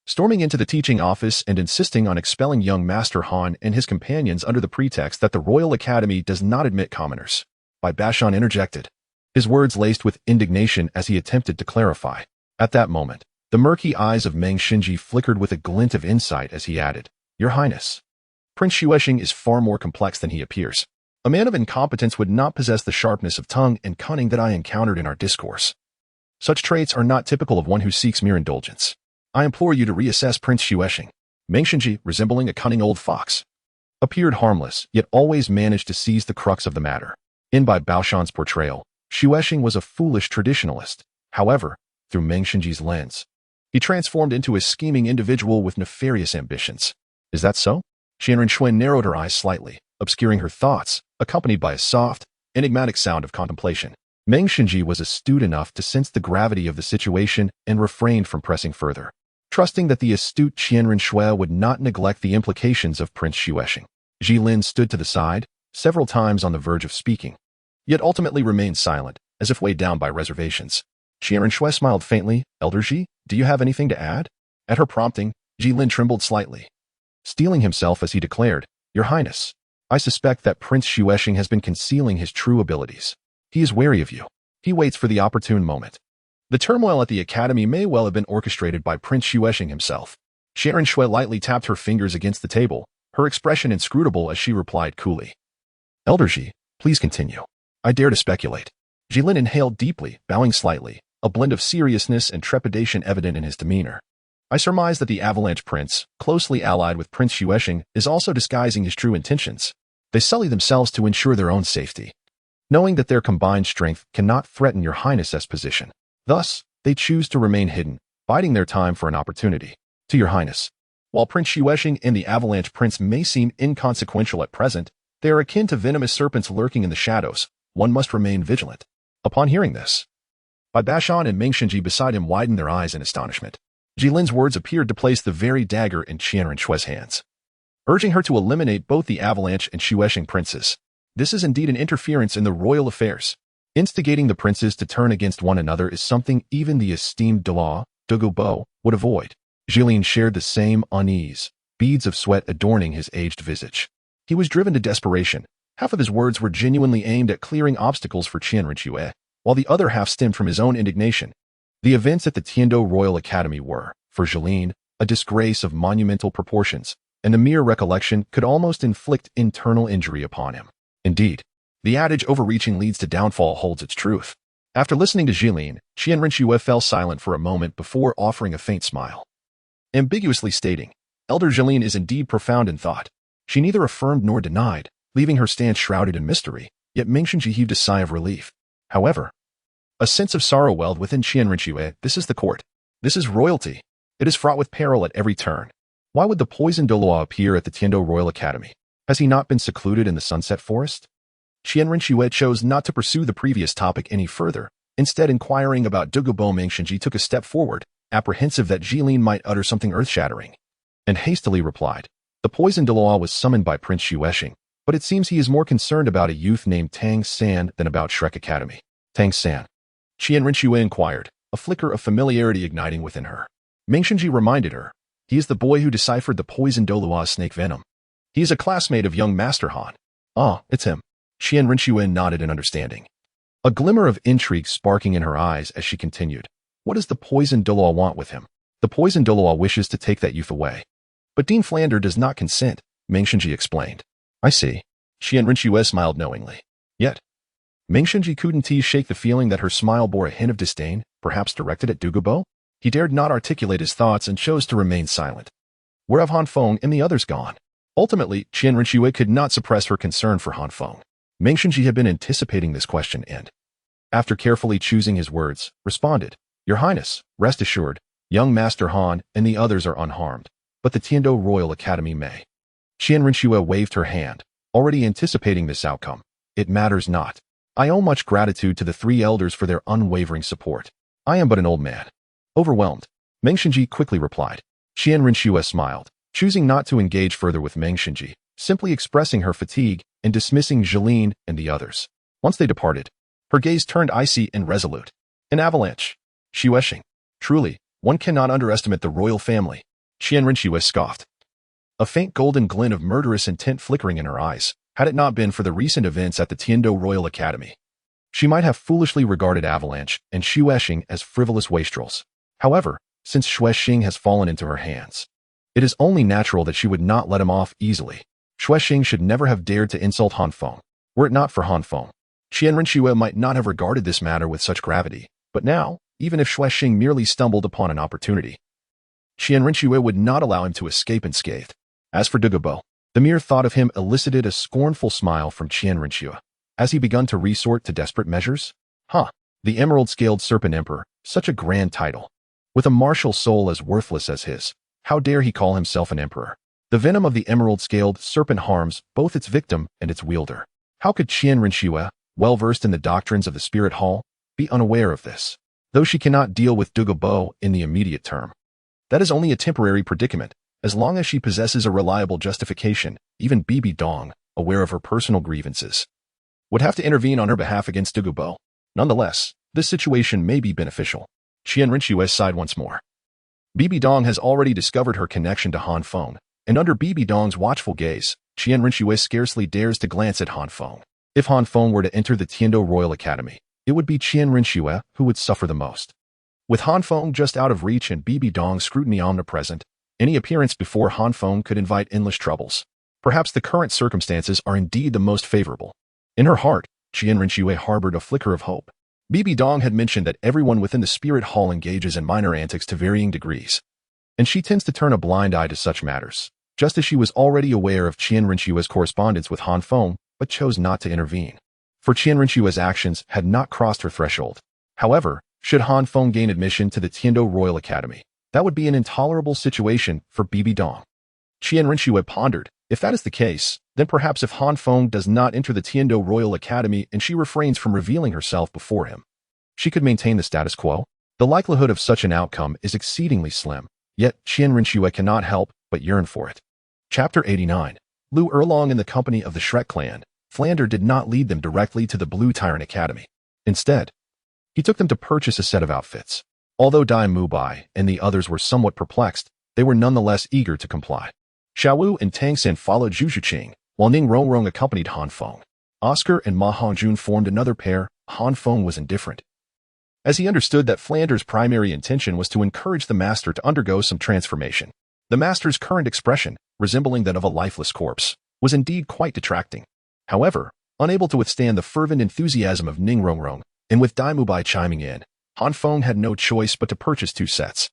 Storming into the teaching office and insisting on expelling young Master Han and his companions under the pretext that the Royal Academy does not admit commoners. Bai Bashan interjected, his words laced with indignation as he attempted to clarify. At that moment, the murky eyes of Meng Xinji flickered with a glint of insight as he added, Your Highness, Prince Xuexing is far more complex than he appears. A man of incompetence would not possess the sharpness of tongue and cunning that I encountered in our discourse. Such traits are not typical of one who seeks mere indulgence. I implore you to reassess Prince Xuexing. Meng Xinji, resembling a cunning old fox, appeared harmless, yet always managed to seize the crux of the matter. In Bai Baoshan's portrayal, Xuexing was a foolish traditionalist. However, through Meng Xinji's lens, he transformed into a scheming individual with nefarious ambitions. Is that so? Qianren Xuan narrowed her eyes slightly, obscuring her thoughts, accompanied by a soft, enigmatic sound of contemplation. Meng Xinji was astute enough to sense the gravity of the situation and refrained from pressing further, trusting that the astute Qianren Xue would not neglect the implications of Prince Xuexing. Jilin stood to the side, several times on the verge of speaking, yet ultimately remained silent, as if weighed down by reservations. Qianren Xue smiled faintly. Elder Ji, do you have anything to add? At her prompting, Jilin trembled slightly, steeling himself as he declared, Your Highness, I suspect that Prince Xuexing has been concealing his true abilities. He is wary of you. He waits for the opportune moment. The turmoil at the academy may well have been orchestrated by Prince Xuexing himself. Qianren Xue lightly tapped her fingers against the table, her expression inscrutable as she replied coolly. Elder Ji, please continue. I dare to speculate. Jilin inhaled deeply, bowing slightly, a blend of seriousness and trepidation evident in his demeanor. I surmise that the Avalanche Prince, closely allied with Prince Xuexing, is also disguising his true intentions. They sully themselves to ensure their own safety, knowing that their combined strength cannot threaten your Highness's position. Thus, they choose to remain hidden, biding their time for an opportunity. To your Highness, while Prince Xuexing and the Avalanche Prince may seem inconsequential at present, they are akin to venomous serpents lurking in the shadows. One must remain vigilant. Upon hearing this, Bai Bashan and Meng Xinji beside him widened their eyes in astonishment. Jilin's words appeared to place the very dagger in Qianren Xue's hands, urging her to eliminate both the Avalanche and Xuexing princes. This is indeed an interference in the royal affairs. Instigating the princes to turn against one another is something even the esteemed Douluo would avoid. Jilin shared the same unease, beads of sweat adorning his aged visage. He was driven to desperation. Half of his words were genuinely aimed at clearing obstacles for Qianren Xue, while the other half stemmed from his own indignation. The events at the Tiando Royal Academy were, for Jilin, a disgrace of monumental proportions, and a mere recollection could almost inflict internal injury upon him. Indeed, the adage overreaching leads to downfall holds its truth. After listening to Jilin, Qianren Xue fell silent for a moment before offering a faint smile, ambiguously stating, Elder Jilin is indeed profound in thought. She neither affirmed nor denied, leaving her stance shrouded in mystery, yet Meng Xinji heaved a sigh of relief. However, a sense of sorrow welled within Qianren Xue. This is the court. This is royalty. It is fraught with peril at every turn. Why would the poisoned Douluo appear at the Tiando Royal Academy? Has he not been secluded in the Sunset Forest? Qianren Xue chose not to pursue the previous topic any further. Instead, inquiring about Douluo, Meng Xinji took a step forward, apprehensive that Jilin might utter something earth-shattering, and hastily replied, The poisoned Douluo was summoned by Prince Xuexing, but it seems he is more concerned about a youth named Tang San than about Shrek Academy. Tang San? Qianren Xue inquired, a flicker of familiarity igniting within her. Meng Xinji reminded her, he is the boy who deciphered the poisoned Douluo's snake venom. He is a classmate of young Master Han. Ah, it's him. Qianren Xue nodded in understanding, a glimmer of intrigue sparking in her eyes as she continued. What does the poisoned Douluo want with him? The poisoned Douluo wishes to take that youth away. But Dean Flander does not consent, Meng Xinji explained. I see. Qianren Xue smiled knowingly. Yet, Meng Xinji couldn't shake the feeling that her smile bore a hint of disdain, perhaps directed at Douluo. He dared not articulate his thoughts and chose to remain silent. Where have Han Feng and the others gone? Ultimately, Qianren Xue could not suppress her concern for Han Feng. Meng Xinji had been anticipating this question and, after carefully choosing his words, responded, Your Highness, rest assured, young Master Han and the others are unharmed, but the Tiando Royal Academy may. Qianren Xue waved her hand, already anticipating this outcome. It matters not. I owe much gratitude to the three elders for their unwavering support. I am but an old man. Overwhelmed, Meng Xinji quickly replied. Qianren Xue smiled, choosing not to engage further with Meng Xinji, simply expressing her fatigue and dismissing Jilin and the others. Once they departed, her gaze turned icy and resolute. An avalanche. Xuexing. Truly, one cannot underestimate the royal family. Qianrenxue scoffed. A faint golden glint of murderous intent flickering in her eyes, had it not been for the recent events at the Tiando Royal Academy. She might have foolishly regarded Avalanche and Xuexing as frivolous wastrels. However, since Xuexing has fallen into her hands, it is only natural that she would not let him off easily. Xuexing should never have dared to insult Han Feng. Were it not for Han Feng, Qianrenxue might not have regarded this matter with such gravity, but now, even if Xuexing merely stumbled upon an opportunity, Qianrenxue would not allow him to escape unscathed. As for Douluo, the mere thought of him elicited a scornful smile from Qianrenxue. Has he begun to resort to desperate measures? The Emerald-Scaled Serpent Emperor, such a grand title. With a martial soul as worthless as his, how dare he call himself an emperor? The venom of the Emerald-Scaled Serpent harms both its victim and its wielder. How could Qianrenxue, well-versed in the doctrines of the Spirit Hall, be unaware of this? Though she cannot deal with Douluo in the immediate term, that is only a temporary predicament. As long as she possesses a reliable justification, even Bibi Dong, aware of her personal grievances, would have to intervene on her behalf against Douluo. Nonetheless, this situation may be beneficial. Qianrenxue sighed once more. Bibi Dong has already discovered her connection to Han Feng, and under Bibi Dong's watchful gaze, Qianrenxue scarcely dares to glance at Han Feng. If Han Feng were to enter the Tiando Royal Academy, it would be Qianrenxue who would suffer the most. With Han Feng just out of reach and Bibi Dong's scrutiny omnipresent, any appearance before Han Feng could invite endless troubles. Perhaps the current circumstances are indeed the most favorable. In her heart, Qianrenxue harbored a flicker of hope. Bibi Dong had mentioned that everyone within the Spirit Hall engages in minor antics to varying degrees, and she tends to turn a blind eye to such matters, just as she was already aware of Qianrenxue's correspondence with Han Feng, but chose not to intervene. For Qianrenxue's actions had not crossed her threshold. However, should Han Feng gain admission to the Tiando Royal Academy, that would be an intolerable situation for Bibi Dong. Qianrenxue pondered, if that is the case, then perhaps if Han Feng does not enter the Tiando Royal Academy and she refrains from revealing herself before him, she could maintain the status quo. The likelihood of such an outcome is exceedingly slim, yet Qianrenxue cannot help but yearn for it. Chapter 89. Lu Erlong in the company of the Shrek clan, Flander did not lead them directly to the Blue Tyrant Academy. Instead, he took them to purchase a set of outfits. Although Dai Mubai and the others were somewhat perplexed, they were nonetheless eager to comply. Xiaowu and Tang San followed Zhu Zhuqing, while Ning Rongrong accompanied Han Feng. Oscar and Ma Hongjun formed another pair. Han Feng was indifferent, as he understood that Flander's primary intention was to encourage the master to undergo some transformation. The master's current expression, resembling that of a lifeless corpse, was indeed quite detracting. However, unable to withstand the fervent enthusiasm of Ning Rongrong, and with Dai Mubai chiming in, Han Feng had no choice but to purchase 2 sets.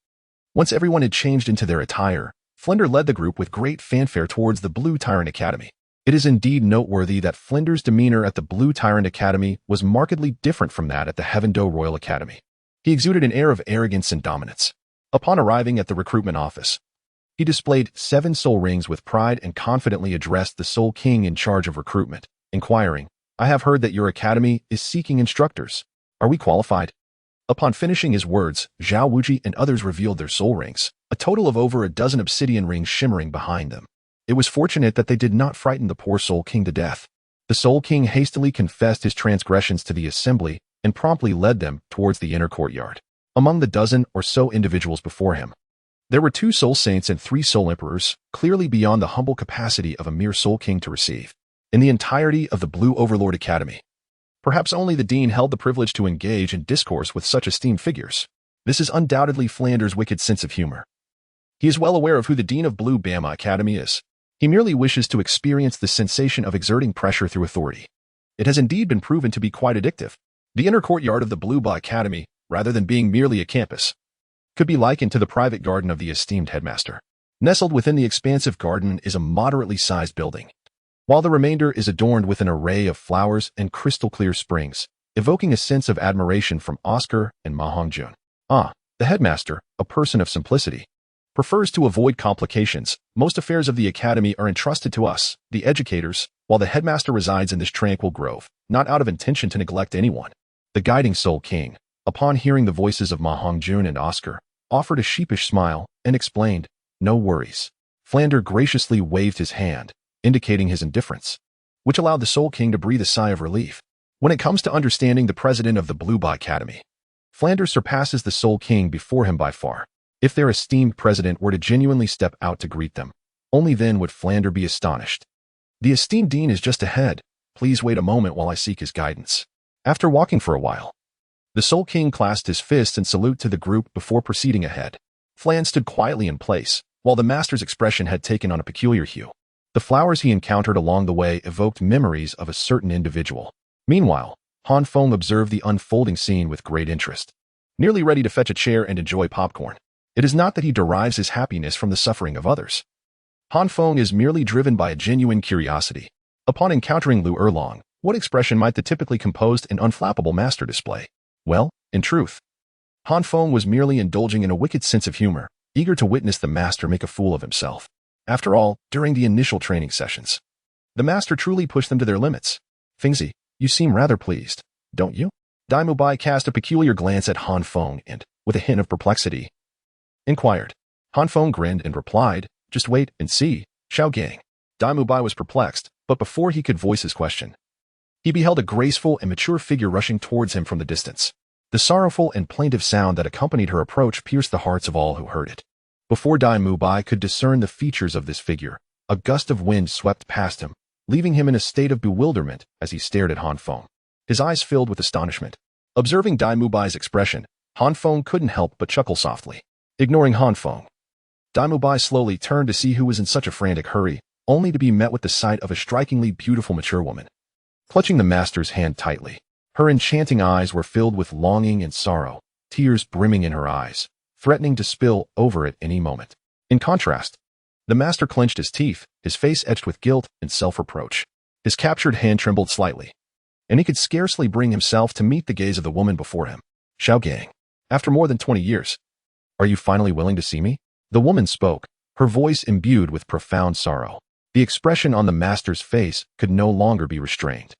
Once everyone had changed into their attire, Flinder led the group with great fanfare towards the Blue Tyrant Academy. It is indeed noteworthy that Flinder's demeanor at the Blue Tyrant Academy was markedly different from that at the Heavendo Royal Academy. He exuded an air of arrogance and dominance. Upon arriving at the recruitment office, he displayed 7 soul rings with pride and confidently addressed the Soul King in charge of recruitment, inquiring, "I have heard that your academy is seeking instructors. Are we qualified?" Upon finishing his words, Zhao Wuji and others revealed their soul rings, a total of over a dozen obsidian rings shimmering behind them. It was fortunate that they did not frighten the poor Soul King to death. The Soul King hastily confessed his transgressions to the assembly and promptly led them towards the inner courtyard. Among the dozen or so individuals before him, there were 2 Soul Saints and 3 Soul Emperors, clearly beyond the humble capacity of a mere Soul King to receive. In the entirety of the Blue Overlord Academy, perhaps only the Dean held the privilege to engage in discourse with such esteemed figures. This is undoubtedly Flander's wicked sense of humor. He is well aware of who the Dean of Blue Bama Academy is. He merely wishes to experience the sensation of exerting pressure through authority. It has indeed been proven to be quite addictive. The inner courtyard of the Blue Ba Academy, rather than being merely a campus, could be likened to the private garden of the esteemed headmaster. Nestled within the expansive garden is a moderately sized building, while the remainder is adorned with an array of flowers and crystal-clear springs, evoking a sense of admiration from Oscar and Ma Hongjun. The headmaster, a person of simplicity, prefers to avoid complications. Most affairs of the academy are entrusted to us, the educators, while the headmaster resides in this tranquil grove, not out of intention to neglect anyone. The guiding Soul King, upon hearing the voices of Ma Hongjun and Oscar, offered a sheepish smile and explained, "No worries." Flander graciously waved his hand, indicating his indifference, which allowed the Soul King to breathe a sigh of relief. When it comes to understanding the president of the Blue Academy, Flanders surpasses the Soul King before him by far. If their esteemed president were to genuinely step out to greet them, only then would Flanders be astonished. The esteemed dean is just ahead. Please wait a moment while I seek his guidance. After walking for a while, the Soul King clasped his fists in salute to the group before proceeding ahead. Flan stood quietly in place, while the master's expression had taken on a peculiar hue. The flowers he encountered along the way evoked memories of a certain individual. Meanwhile, Han Feng observed the unfolding scene with great interest, nearly ready to fetch a chair and enjoy popcorn. It is not that he derives his happiness from the suffering of others. Han Feng is merely driven by a genuine curiosity. Upon encountering Lu Erlong, what expression might the typically composed and unflappable master display? Well, in truth, Han Feng was merely indulging in a wicked sense of humor, eager to witness the master make a fool of himself. After all, during the initial training sessions, the master truly pushed them to their limits. Fengzi, you seem rather pleased, don't you? Dai Mubai cast a peculiar glance at Han Feng and, with a hint of perplexity, inquired. Han Feng grinned and replied, just wait and see, Xiao Gang. Dai Mubai was perplexed, but before he could voice his question, he beheld a graceful and mature figure rushing towards him from the distance. The sorrowful and plaintive sound that accompanied her approach pierced the hearts of all who heard it. Before Dai Mubai could discern the features of this figure, a gust of wind swept past him, leaving him in a state of bewilderment as he stared at Han Feng. His eyes filled with astonishment. Observing Dai Mubai's expression, Han Feng couldn't help but chuckle softly. Ignoring Han Feng, Dai Mubai slowly turned to see who was in such a frantic hurry, only to be met with the sight of a strikingly beautiful mature woman. Clutching the master's hand tightly, her enchanting eyes were filled with longing and sorrow, tears brimming in her eyes, threatening to spill over at any moment. In contrast, the master clenched his teeth, his face etched with guilt and self-reproach. His captured hand trembled slightly, and he could scarcely bring himself to meet the gaze of the woman before him. Xiao Gang, after more than 20 years, are you finally willing to see me? The woman spoke, her voice imbued with profound sorrow. The expression on the master's face could no longer be restrained.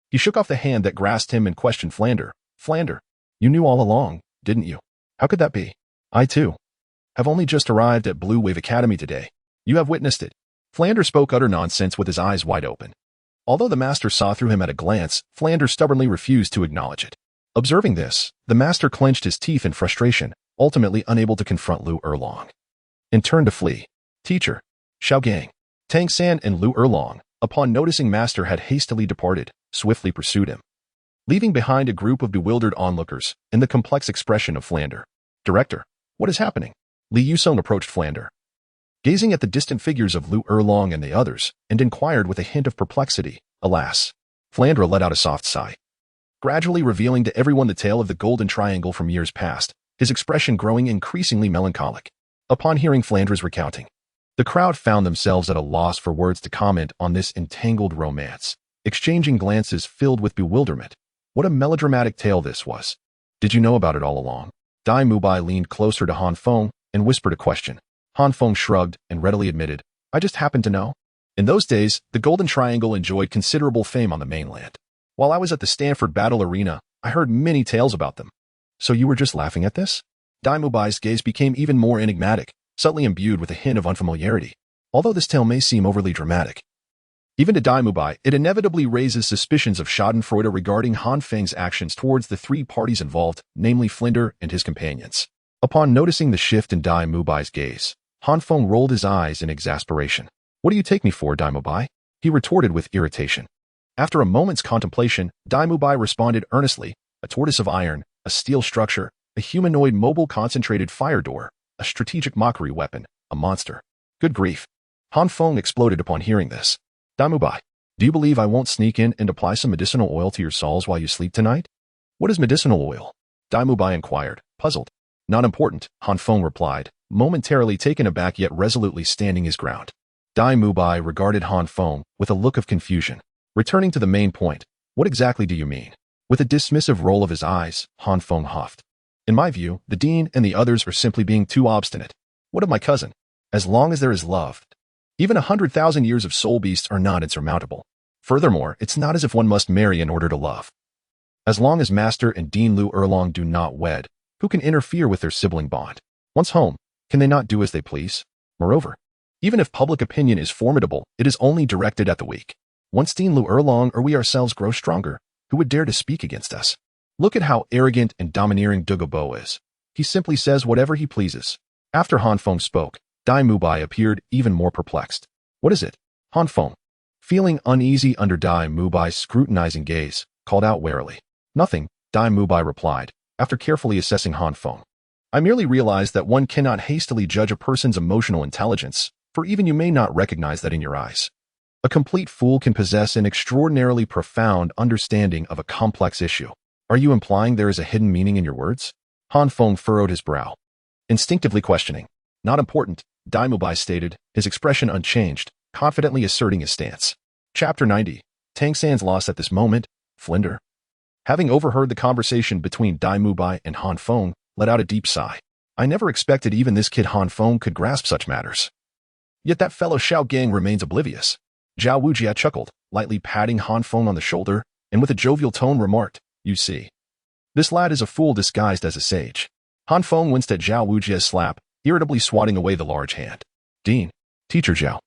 He shook off the hand that grasped him and questioned Flander. Flander, you knew all along, didn't you? How could that be? I, too, have only just arrived at Blue Wave Academy today. You have witnessed it. Flander spoke utter nonsense with his eyes wide open. Although the master saw through him at a glance, Flander stubbornly refused to acknowledge it. Observing this, the master clenched his teeth in frustration, ultimately unable to confront Lu Erlong, and turned to flee. Teacher, Xiao Gang, Tang San and Lu Erlong, upon noticing master had hastily departed, swiftly pursued him, leaving behind a group of bewildered onlookers and the complex expression of Flander. Director, what is happening? Li Yusong approached Flander, gazing at the distant figures of Lu Erlong and the others, and inquired with a hint of perplexity. Alas, Flander let out a soft sigh, gradually revealing to everyone the tale of the golden triangle from years past, his expression growing increasingly melancholic. Upon hearing Flander's recounting, the crowd found themselves at a loss for words to comment on this entangled romance, exchanging glances filled with bewilderment. What a melodramatic tale this was. Did you know about it all along? Dai Mubai leaned closer to Han Feng and whispered a question. Han Feng shrugged and readily admitted, I just happened to know. In those days, the Golden Triangle enjoyed considerable fame on the mainland. While I was at the Stanford Battle Arena, I heard many tales about them. So you were just laughing at this? Dai Mubai's gaze became even more enigmatic, subtly imbued with a hint of unfamiliarity. Although this tale may seem overly dramatic, even to Dai Mubai, it inevitably raises suspicions of Schadenfreude regarding Han Feng's actions towards the three parties involved, namely Flinder and his companions. Upon noticing the shift in Dai Mubai's gaze, Han Feng rolled his eyes in exasperation. What do you take me for, Dai Mubai? He retorted with irritation. After a moment's contemplation, Dai Mubai responded earnestly, a tortoise of iron, a steel structure, a humanoid mobile concentrated fire door, a strategic mockery weapon, a monster. Good grief. Han Feng exploded upon hearing this. Dai Mubai, do you believe I won't sneak in and apply some medicinal oil to your souls while you sleep tonight? What is medicinal oil? Dai Mubai inquired, puzzled. Not important, Han Feng replied, momentarily taken aback yet resolutely standing his ground. Dai Mubai regarded Han Feng with a look of confusion. Returning to the main point, what exactly do you mean? With a dismissive roll of his eyes, Han Feng huffed. In my view, the dean and the others are simply being too obstinate. What of my cousin? As long as there is love, even 100,000 years of soul beasts are not insurmountable. Furthermore, it's not as if one must marry in order to love. As long as Master and Dean Lu Erlong do not wed, who can interfere with their sibling bond? Once home, can they not do as they please? Moreover, even if public opinion is formidable, it is only directed at the weak. Once Dean Lu Erlong or we ourselves grow stronger, Who would dare to speak against us? Look at how arrogant and domineering Douluo is. He simply says whatever he pleases. After Han Feng spoke, Dai Mubai appeared even more perplexed. What is it? Han Feng, feeling uneasy under Dai Mubai's scrutinizing gaze, called out warily. Nothing, Dai Mubai replied, after carefully assessing Han Feng. I merely realized that one cannot hastily judge a person's emotional intelligence, for even you may not recognize that in your eyes. A complete fool can possess an extraordinarily profound understanding of a complex issue. Are you implying there is a hidden meaning in your words? Han Feng furrowed his brow, instinctively questioning. Not important, Dai Mubai stated, his expression unchanged, confidently asserting his stance. Chapter 90. Tang San's loss at this moment, Flinder. Having overheard the conversation between Dai Mubai and Han Feng, let out a deep sigh. I never expected even this kid Han Feng could grasp such matters. Yet that fellow Xiao Gang remains oblivious. Zhao Wujia chuckled, lightly patting Han Feng on the shoulder, and with a jovial tone remarked, You see. This lad is a fool disguised as a sage. Han Feng winced at Zhao Wujia's slap, irritably swatting away the large hand. Dean, Teacher Zhao,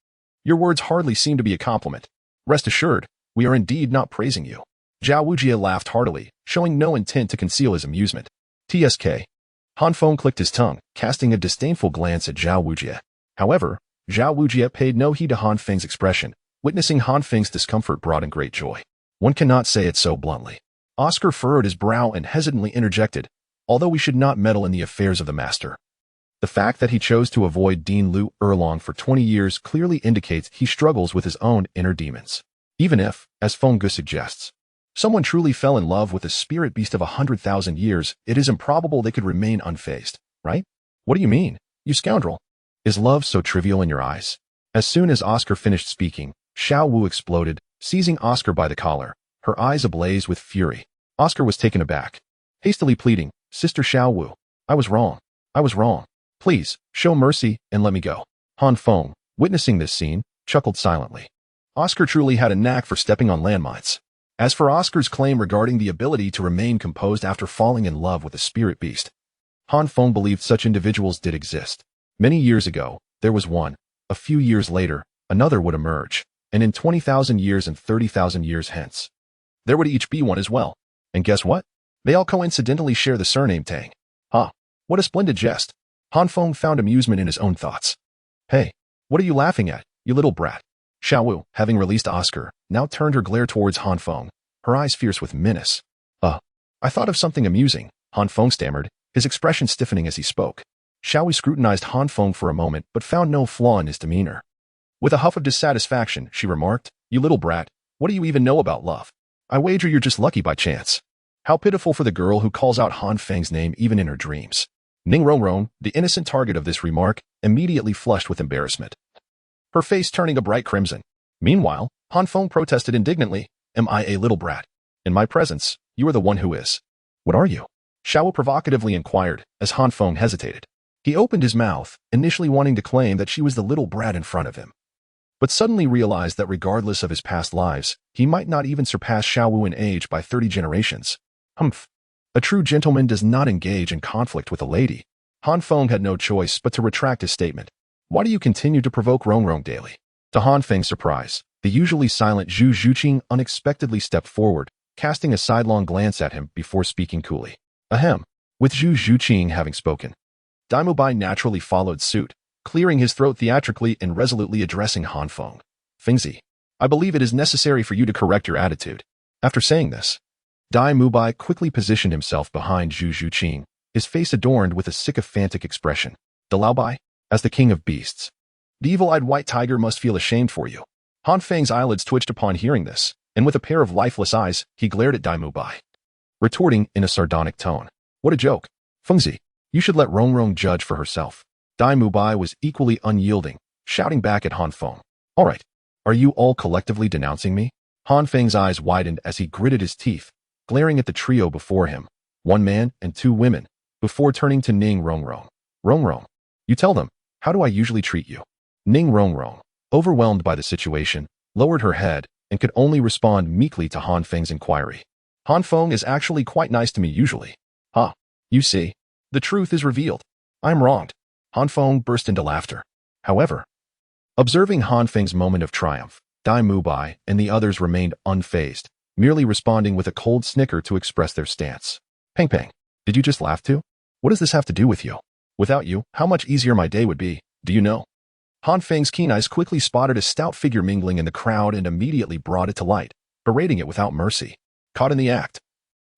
your words hardly seem to be a compliment. Rest assured, we are indeed not praising you. Zhao Wujia laughed heartily, showing no intent to conceal his amusement. TSK. Han Feng clicked his tongue, casting a disdainful glance at Zhao Wujia. However, Zhao Wujia paid no heed to Han Feng's expression. Witnessing Han Feng's discomfort brought him great joy. One cannot say it so bluntly. Oscar furrowed his brow and hesitantly interjected, although we should not meddle in the affairs of the master. The fact that he chose to avoid Dean Liu Erlong for 20 years clearly indicates he struggles with his own inner demons. Even if, as Feng Gu suggests, someone truly fell in love with a spirit beast of 100,000 years, it is improbable they could remain unfazed, right? What do you mean, you scoundrel? Is love so trivial in your eyes? As soon as Oscar finished speaking, Xiao Wu exploded, seizing Oscar by the collar, her eyes ablaze with fury. Oscar was taken aback, hastily pleading, Sister Xiao Wu, I was wrong. I was wrong. Please, show mercy and let me go. Han Feng, witnessing this scene, chuckled silently. Oscar truly had a knack for stepping on landmines. As for Oscar's claim regarding the ability to remain composed after falling in love with a spirit beast, Han Feng believed such individuals did exist. Many years ago, there was one. A few years later, another would emerge. And in 20,000 years and 30,000 years hence, there would each be one as well. And guess what? They all coincidentally share the surname Tang. What a splendid jest. Han Feng found amusement in his own thoughts. Hey, what are you laughing at, you little brat? Xiao Wu, having released Oscar, now turned her glare towards Han Feng, her eyes fierce with menace. I thought of something amusing, Han Feng stammered, his expression stiffening as he spoke. Xiao Wu scrutinized Han Feng for a moment but found no flaw in his demeanor. With a huff of dissatisfaction, she remarked, You little brat, what do you even know about love? I wager you're just lucky by chance. How pitiful for the girl who calls out Han Feng's name even in her dreams. Ning Rongrong, the innocent target of this remark, immediately flushed with embarrassment, her face turning a bright crimson. Meanwhile, Han Feng protested indignantly, Am I a little brat? In my presence, you are the one who is. What are you? Xiao Wu provocatively inquired, as Han Feng hesitated. He opened his mouth, initially wanting to claim that she was the little brat in front of him, but suddenly realized that regardless of his past lives, he might not even surpass Xiao Wu in age by 30 generations. Humph. A true gentleman does not engage in conflict with a lady. Han Feng had no choice but to retract his statement. Why do you continue to provoke Rongrong daily? To Han Feng's surprise, the usually silent Zhu Zhuqing unexpectedly stepped forward, casting a sidelong glance at him before speaking coolly. Ahem. With Zhu Zhuqing having spoken, Dai Mubai naturally followed suit, clearing his throat theatrically and resolutely addressing Han Feng. Fengzi, I believe it is necessary for you to correct your attitude. After saying this, Dai Mubai quickly positioned himself behind Zhu Zhuqing, his face adorned with a sycophantic expression. Douluo, as the king of beasts, the evil-eyed white tiger must feel ashamed for you. Han Feng's eyelids twitched upon hearing this, and with a pair of lifeless eyes, he glared at Dai Mubai, retorting in a sardonic tone. What a joke. Fengzi, you should let Rongrong judge for herself. Dai Mubai was equally unyielding, shouting back at Han Feng. All right, are you all collectively denouncing me? Han Feng's eyes widened as he gritted his teeth, glaring at the trio before him, one man and two women, before turning to Ning Rongrong. Rongrong, you tell them, how do I usually treat you? Ning Rongrong, overwhelmed by the situation, lowered her head and could only respond meekly to Han Feng's inquiry. Han Feng is actually quite nice to me usually. You see, the truth is revealed. I'm wronged. Han Feng burst into laughter. However, observing Han Feng's moment of triumph, Dai Mubai and the others remained unfazed, merely responding with a cold snicker to express their stance. Peng Peng, did you just laugh too? What does this have to do with you? Without you, how much easier my day would be, do you know? Han Feng's keen eyes quickly spotted a stout figure mingling in the crowd and immediately brought it to light, berating it without mercy. Caught in the act.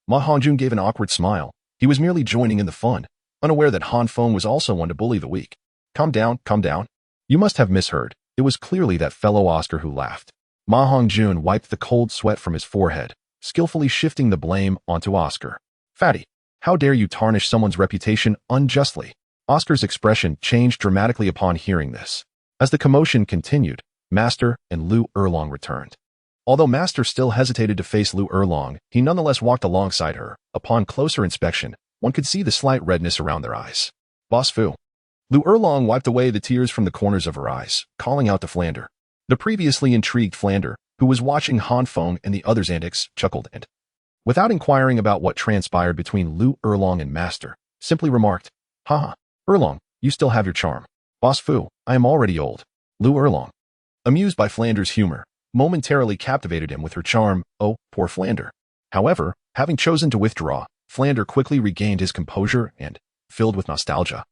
Ma Hongjun gave an awkward smile. He was merely joining in the fun, unaware that Han Feng was also one to bully the weak. Calm down, calm down. You must have misheard. It was clearly that fellow Oscar who laughed. Ma Hongjun wiped the cold sweat from his forehead, skillfully shifting the blame onto Oscar. Fatty, how dare you tarnish someone's reputation unjustly? Oscar's expression changed dramatically upon hearing this. As the commotion continued, Master and Lu Erlong returned. Although Master still hesitated to face Lu Erlong, he nonetheless walked alongside her. Upon closer inspection, one could see the slight redness around their eyes. Boss Fu. Lu Erlong wiped away the tears from the corners of her eyes, calling out to Flander. The previously intrigued Flander, who was watching Han Feng and the others' antics, chuckled and, without inquiring about what transpired between Lu Erlong and Master, simply remarked, Haha, Erlong, you still have your charm. Boss Fu, I am already old. Lu Erlong, amused by Flander's humor, momentarily captivated him with her charm. Oh, poor Flander. However, having chosen to withdraw, Flander quickly regained his composure and, filled with nostalgia,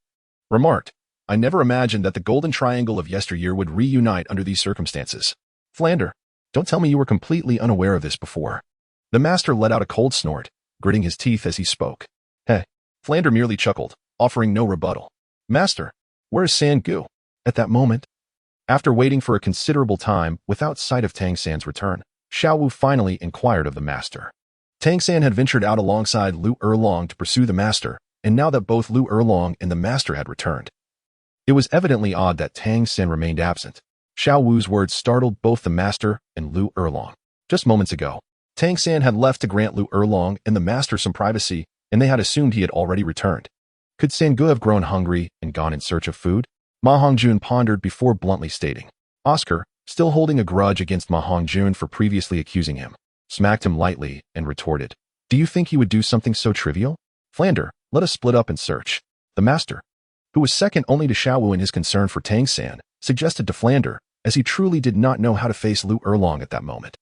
remarked, I never imagined that the golden triangle of yesteryear would reunite under these circumstances. Flander, don't tell me you were completely unaware of this before. The Master let out a cold snort, gritting his teeth as he spoke. Heh. Flander merely chuckled, offering no rebuttal. Master, where is San Gu? At that moment, after waiting for a considerable time without sight of Tang San's return, Xiao Wu finally inquired of the Master. Tang San had ventured out alongside Lu Erlong to pursue the Master, and now that both Lu Erlong and the Master had returned, it was evidently odd that Tang San remained absent. Xiao Wu's words startled both the Master and Lu Erlong. Just moments ago, Tang San had left to grant Lu Erlong and the Master some privacy, and they had assumed he had already returned. Could San Gu have grown hungry and gone in search of food? Ma Hongjun pondered before bluntly stating. Oscar, still holding a grudge against Ma Hongjun for previously accusing him, smacked him lightly and retorted, Do you think he would do something so trivial? Flander, let us split up and search. The Master, who was second only to Xiao Wu in his concern for Tang San, suggested to Flander, as he truly did not know how to face Lu Erlong at that moment.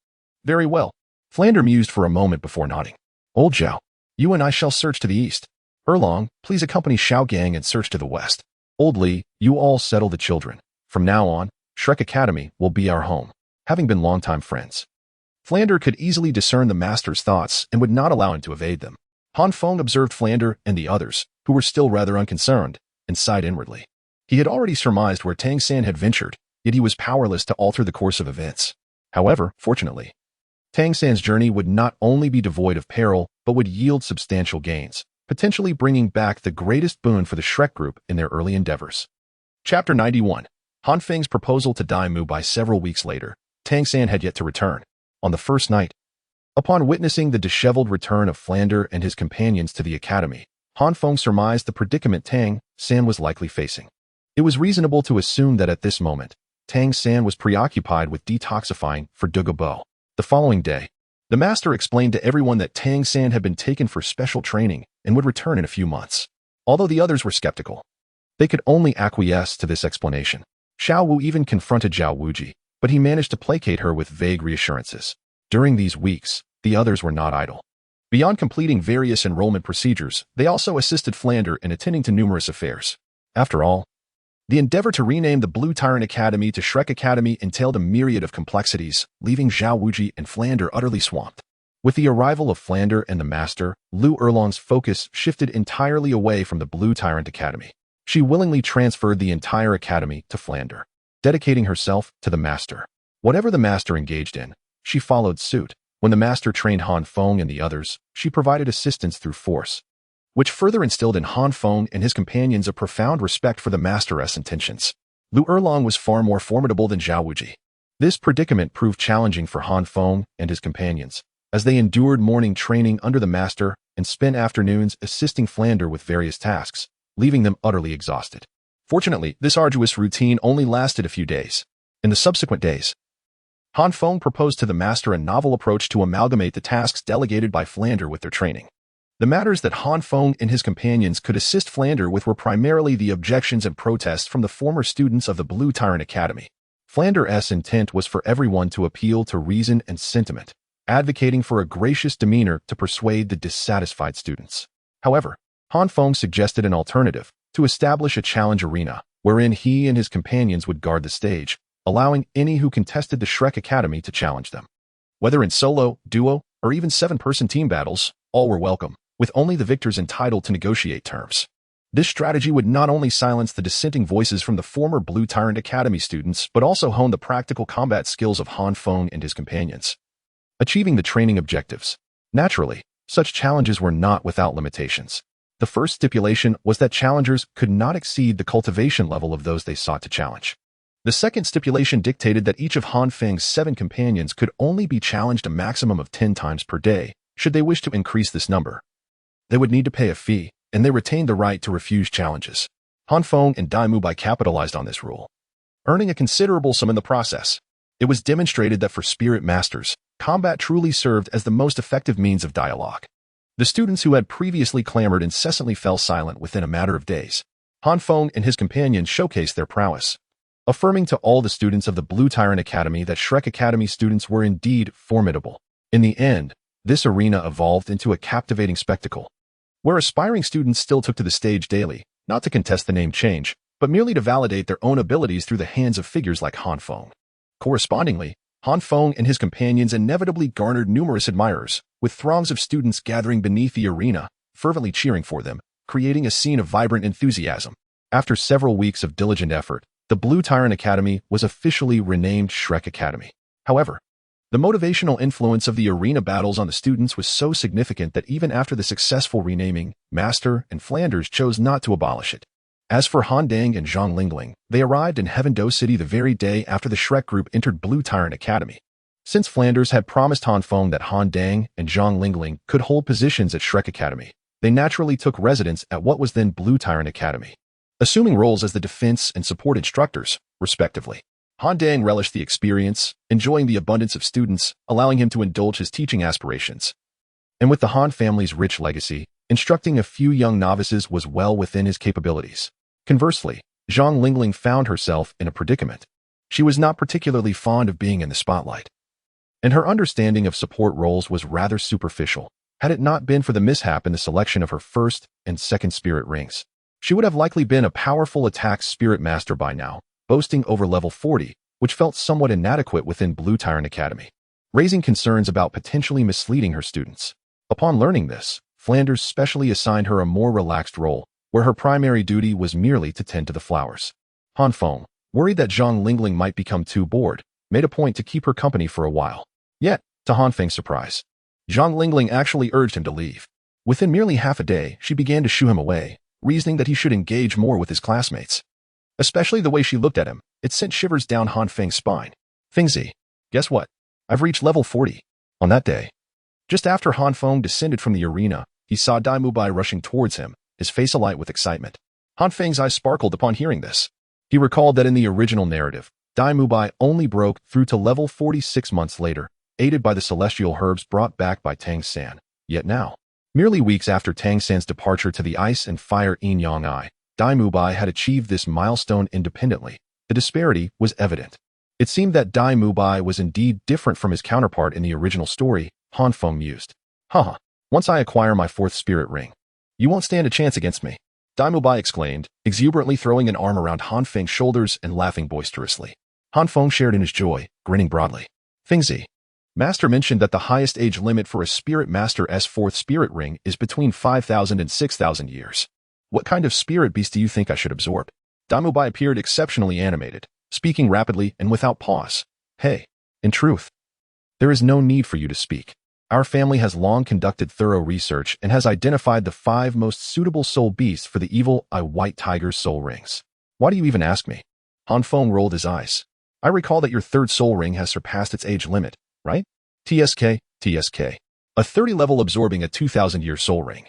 Very well. Flander mused for a moment before nodding. Old Zhao, you and I shall search to the east. Erlong, please accompany Xiao Gang and search to the west. Old Li, you all settle the children. From now on, Shrek Academy will be our home, having been longtime friends. Flander could easily discern the Master's thoughts and would not allow him to evade them. Han Feng observed Flander and the others, who were still rather unconcerned, and sighed inwardly. He had already surmised where Tang San had ventured, yet he was powerless to alter the course of events. However, fortunately, Tang San's journey would not only be devoid of peril, but would yield substantial gains, potentially bringing back the greatest boon for the Shrek group in their early endeavors. Chapter 91. Han Feng's proposal to Dai Mu. By several weeks later, Tang San had yet to return. On the first night, upon witnessing the disheveled return of Flander and his companions to the academy, Han Feng surmised the predicament Tang San was likely facing. It was reasonable to assume that at this moment, Tang San was preoccupied with detoxifying for Douluo. The following day, the Master explained to everyone that Tang San had been taken for special training and would return in a few months. Although the others were skeptical, they could only acquiesce to this explanation. Xiao Wu even confronted Zhao Wuji, but he managed to placate her with vague reassurances. During these weeks, the others were not idle. Beyond completing various enrollment procedures, they also assisted Flander in attending to numerous affairs. After all, the endeavor to rename the Blue Tyrant Academy to Shrek Academy entailed a myriad of complexities, leaving Zhao Wuji and Flander utterly swamped. With the arrival of Flander and the Master, Lu Erlong's focus shifted entirely away from the Blue Tyrant Academy. She willingly transferred the entire academy to Flander, dedicating herself to the Master. Whatever the Master engaged in, she followed suit. When the Master trained Han Feng and the others, she provided assistance through force, which further instilled in Han Feng and his companions a profound respect for the Master's intentions. Lu Erlong was far more formidable than Zhao Wuji. This predicament proved challenging for Han Feng and his companions, as they endured morning training under the Master and spent afternoons assisting Flander with various tasks, leaving them utterly exhausted. Fortunately, this arduous routine only lasted a few days. In the subsequent days, Han Feng proposed to the Master a novel approach to amalgamate the tasks delegated by Flander with their training. The matters that Han Feng and his companions could assist Flander with were primarily the objections and protests from the former students of the Blue Tyrant Academy. Flander's intent was for everyone to appeal to reason and sentiment, advocating for a gracious demeanor to persuade the dissatisfied students. However, Han Feng suggested an alternative, to establish a challenge arena, wherein he and his companions would guard the stage, allowing any who contested the Shrek Academy to challenge them. Whether in solo, duo, or even 7-person team battles, all were welcome, with only the victors entitled to negotiate terms. This strategy would not only silence the dissenting voices from the former Blue Tyrant Academy students, but also hone the practical combat skills of Han Feng and his companions. Achieving the training objectives. Naturally, such challenges were not without limitations. The first stipulation was that challengers could not exceed the cultivation level of those they sought to challenge. The second stipulation dictated that each of Han Feng's 7 companions could only be challenged a maximum of 10 times per day, should they wish to increase this number. They would need to pay a fee, and they retained the right to refuse challenges. Han Feng and Dai Mubai capitalized on this rule, earning a considerable sum in the process. It was demonstrated that for spirit masters, combat truly served as the most effective means of dialogue. The students who had previously clamored incessantly fell silent within a matter of days. Han Feng and his companions showcased their prowess, affirming to all the students of the Blue Tyrant Academy that Shrek Academy students were indeed formidable. In the end, this arena evolved into a captivating spectacle, where aspiring students still took to the stage daily, not to contest the name change, but merely to validate their own abilities through the hands of figures like Han Feng. Correspondingly, Han Feng and his companions inevitably garnered numerous admirers, with throngs of students gathering beneath the arena, fervently cheering for them, creating a scene of vibrant enthusiasm. After several weeks of diligent effort, the Blue Tyrant Academy was officially renamed Shrek Academy. However, the motivational influence of the arena battles on the students was so significant that even after the successful renaming, Master and Flanders chose not to abolish it. As for Han Dang and Zhang Lingling, they arrived in Heaven Do City the very day after the Shrek group entered Blue Tyrant Academy. Since Flanders had promised Han Feng that Han Dang and Zhang Lingling could hold positions at Shrek Academy, they naturally took residence at what was then Blue Tyrant Academy, assuming roles as the defense and support instructors, respectively. Han Dang relished the experience, enjoying the abundance of students, allowing him to indulge his teaching aspirations. And with the Han family's rich legacy, instructing a few young novices was well within his capabilities. Conversely, Zhang Lingling found herself in a predicament. She was not particularly fond of being in the spotlight, and her understanding of support roles was rather superficial. Had it not been for the mishap in the selection of her first and second spirit rings, she would have likely been a powerful attack spirit master by now, boasting over level 40, which felt somewhat inadequate within Blue Tyrant Academy, raising concerns about potentially misleading her students. Upon learning this, Flanders specially assigned her a more relaxed role, where her primary duty was merely to tend to the flowers. Han Feng, worried that Zhang Lingling might become too bored, made a point to keep her company for a while. Yet, to Han Feng's surprise, Zhang Lingling actually urged him to leave. Within merely half a day, she began to shoo him away, reasoning that he should engage more with his classmates. Especially the way she looked at him, it sent shivers down Han Feng's spine. Fengzi, guess what? I've reached level 40. On that day, just after Han Feng descended from the arena, he saw Dai Mubai rushing towards him, his face alight with excitement. Han Feng's eyes sparkled upon hearing this. He recalled that in the original narrative, Dai Mubai only broke through to level 46 months later, aided by the celestial herbs brought back by Tang San. Yet now, merely weeks after Tang San's departure to the ice and fire Yin-Yang Eye, Dai Mubai had achieved this milestone independently. The disparity was evident. It seemed that Dai Mubai was indeed different from his counterpart in the original story, Han Feng mused. Haha, once I acquire my 4th spirit ring, you won't stand a chance against me, Dai Mubai exclaimed, exuberantly throwing an arm around Han Feng's shoulders and laughing boisterously. Han Feng shared in his joy, grinning broadly. Fengzi, Master mentioned that the highest age limit for a spirit master's 4th spirit ring is between 5,000 and 6,000 years. What kind of spirit beast do you think I should absorb? Dai Mubai appeared exceptionally animated, speaking rapidly and without pause. Hey, in truth, there is no need for you to speak. Our family has long conducted thorough research and has identified the 5 most suitable soul beasts for the evil Eye White Tiger's soul rings. Why do you even ask me? Han Feng rolled his eyes. I recall that your 3rd soul ring has surpassed its age limit, right? TSK. A 30 level absorbing a 2,000-year soul ring.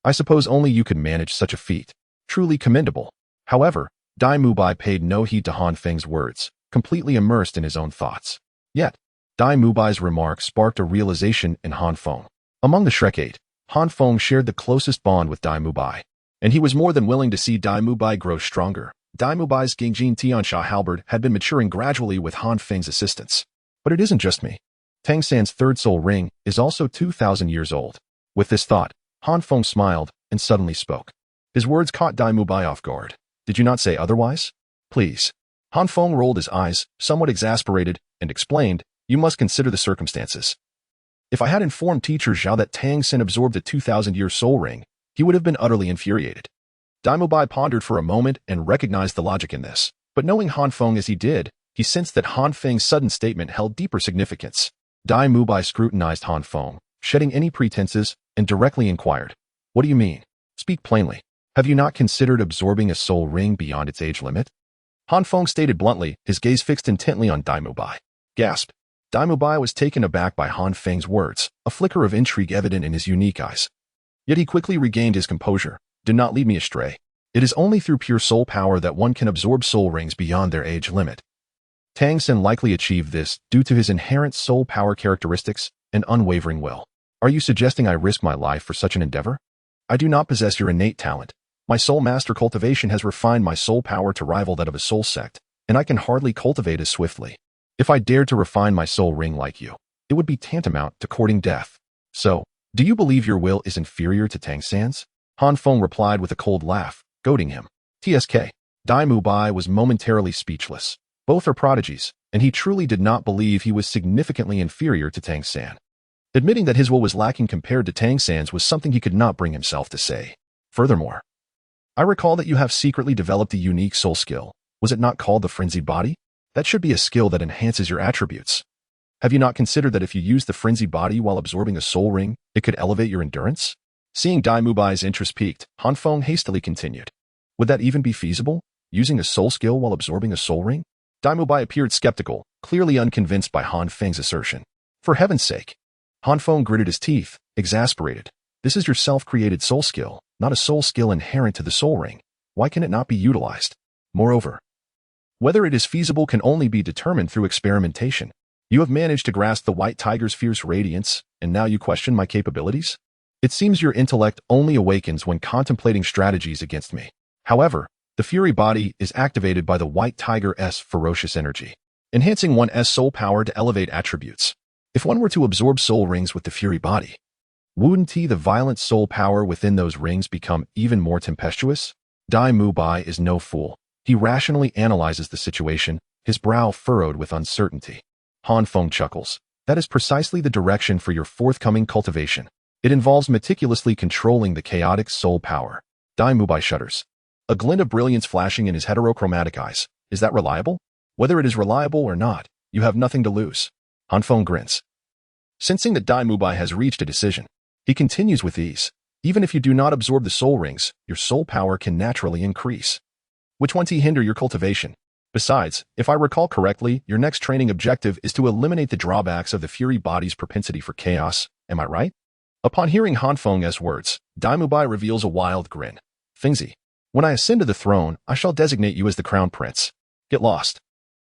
I suppose only you could manage such a feat. Truly commendable. However, Dai Mubai paid no heed to Han Feng's words, completely immersed in his own thoughts. Yet, Dai Mubai's remark sparked a realization in Han Feng. Among the Shrek 8, Han Feng shared the closest bond with Dai Mubai, and he was more than willing to see Dai Mubai grow stronger. Dai Mubai's Gingjin Tiansha halberd had been maturing gradually with Han Feng's assistance. But it isn't just me. Tang San's third soul ring is also 2,000 years old. With this thought, Han Feng smiled and suddenly spoke. His words caught Dai Mubai off guard. Did you not say otherwise? Please. Han Feng rolled his eyes, somewhat exasperated, and explained, you must consider the circumstances. If I had informed teacher Zhao that Tang San absorbed a 2,000-year soul ring, he would have been utterly infuriated. Dai Mubai pondered for a moment and recognized the logic in this, but knowing Han Feng as he did, he sensed that Han Feng's sudden statement held deeper significance. Dai Mubai scrutinized Han Feng, shedding any pretenses, and directly inquired, what do you mean? Speak plainly. Have you not considered absorbing a soul ring beyond its age limit? Han Feng stated bluntly, his gaze fixed intently on Dai Mubai. Gasped. Dai Mubai was taken aback by Han Feng's words, a flicker of intrigue evident in his unique eyes. Yet he quickly regained his composure. Do not lead me astray. It is only through pure soul power that one can absorb soul rings beyond their age limit. Tang San likely achieved this due to his inherent soul power characteristics and unwavering will. Are you suggesting I risk my life for such an endeavor? I do not possess your innate talent. My Soulmaster cultivation has refined my soul power to rival that of a soul sect, and I can hardly cultivate as swiftly. If I dared to refine my soul ring like you, it would be tantamount to courting death. So, do you believe your will is inferior to Tang San's? Han Feng replied with a cold laugh, goading him. TSK. Dai Mubai was momentarily speechless. Both are prodigies, and he truly did not believe he was significantly inferior to Tang San. Admitting that his will was lacking compared to Tang San's was something he could not bring himself to say. Furthermore, I recall that you have secretly developed a unique soul skill. Was it not called the Frenzied Body? That should be a skill that enhances your attributes. Have you not considered that if you use the Frenzied Body while absorbing a soul ring, it could elevate your endurance? Seeing Dai Mubai's interest piqued, Han Feng hastily continued. Would that even be feasible? Using a soul skill while absorbing a soul ring? Dai Mubai appeared skeptical, clearly unconvinced by Han Feng's assertion. For heaven's sake. Han Feng gritted his teeth, exasperated. This is your self-created soul skill, not a soul skill inherent to the soul ring. Why can it not be utilized? Moreover, whether it is feasible can only be determined through experimentation. You have managed to grasp the white tiger's fierce radiance, and now you question my capabilities? It seems your intellect only awakens when contemplating strategies against me. However, the Fury Body is activated by the White Tiger's ferocious energy, enhancing one's soul power to elevate attributes. If one were to absorb soul rings with the Fury Body, wouldn't the violent soul power within those rings become even more tempestuous? Dai Mubai is no fool. He rationally analyzes the situation, his brow furrowed with uncertainty. Han Feng chuckles. That is precisely the direction for your forthcoming cultivation. It involves meticulously controlling the chaotic soul power. Dai Mubai shudders. A glint of brilliance flashing in his heterochromatic eyes. Is that reliable? Whether it is reliable or not, you have nothing to lose. Han Feng grins. Sensing that Dai Mubai has reached a decision, he continues with ease. Even if you do not absorb the soul rings, your soul power can naturally increase. Which won't hinder your cultivation. Besides, if I recall correctly, your next training objective is to eliminate the drawbacks of the Fury Body's propensity for chaos. Am I right? Upon hearing Han Feng's words, Dai Mubai reveals a wild grin. Fengzi, when I ascend to the throne, I shall designate you as the Crown Prince. Get lost.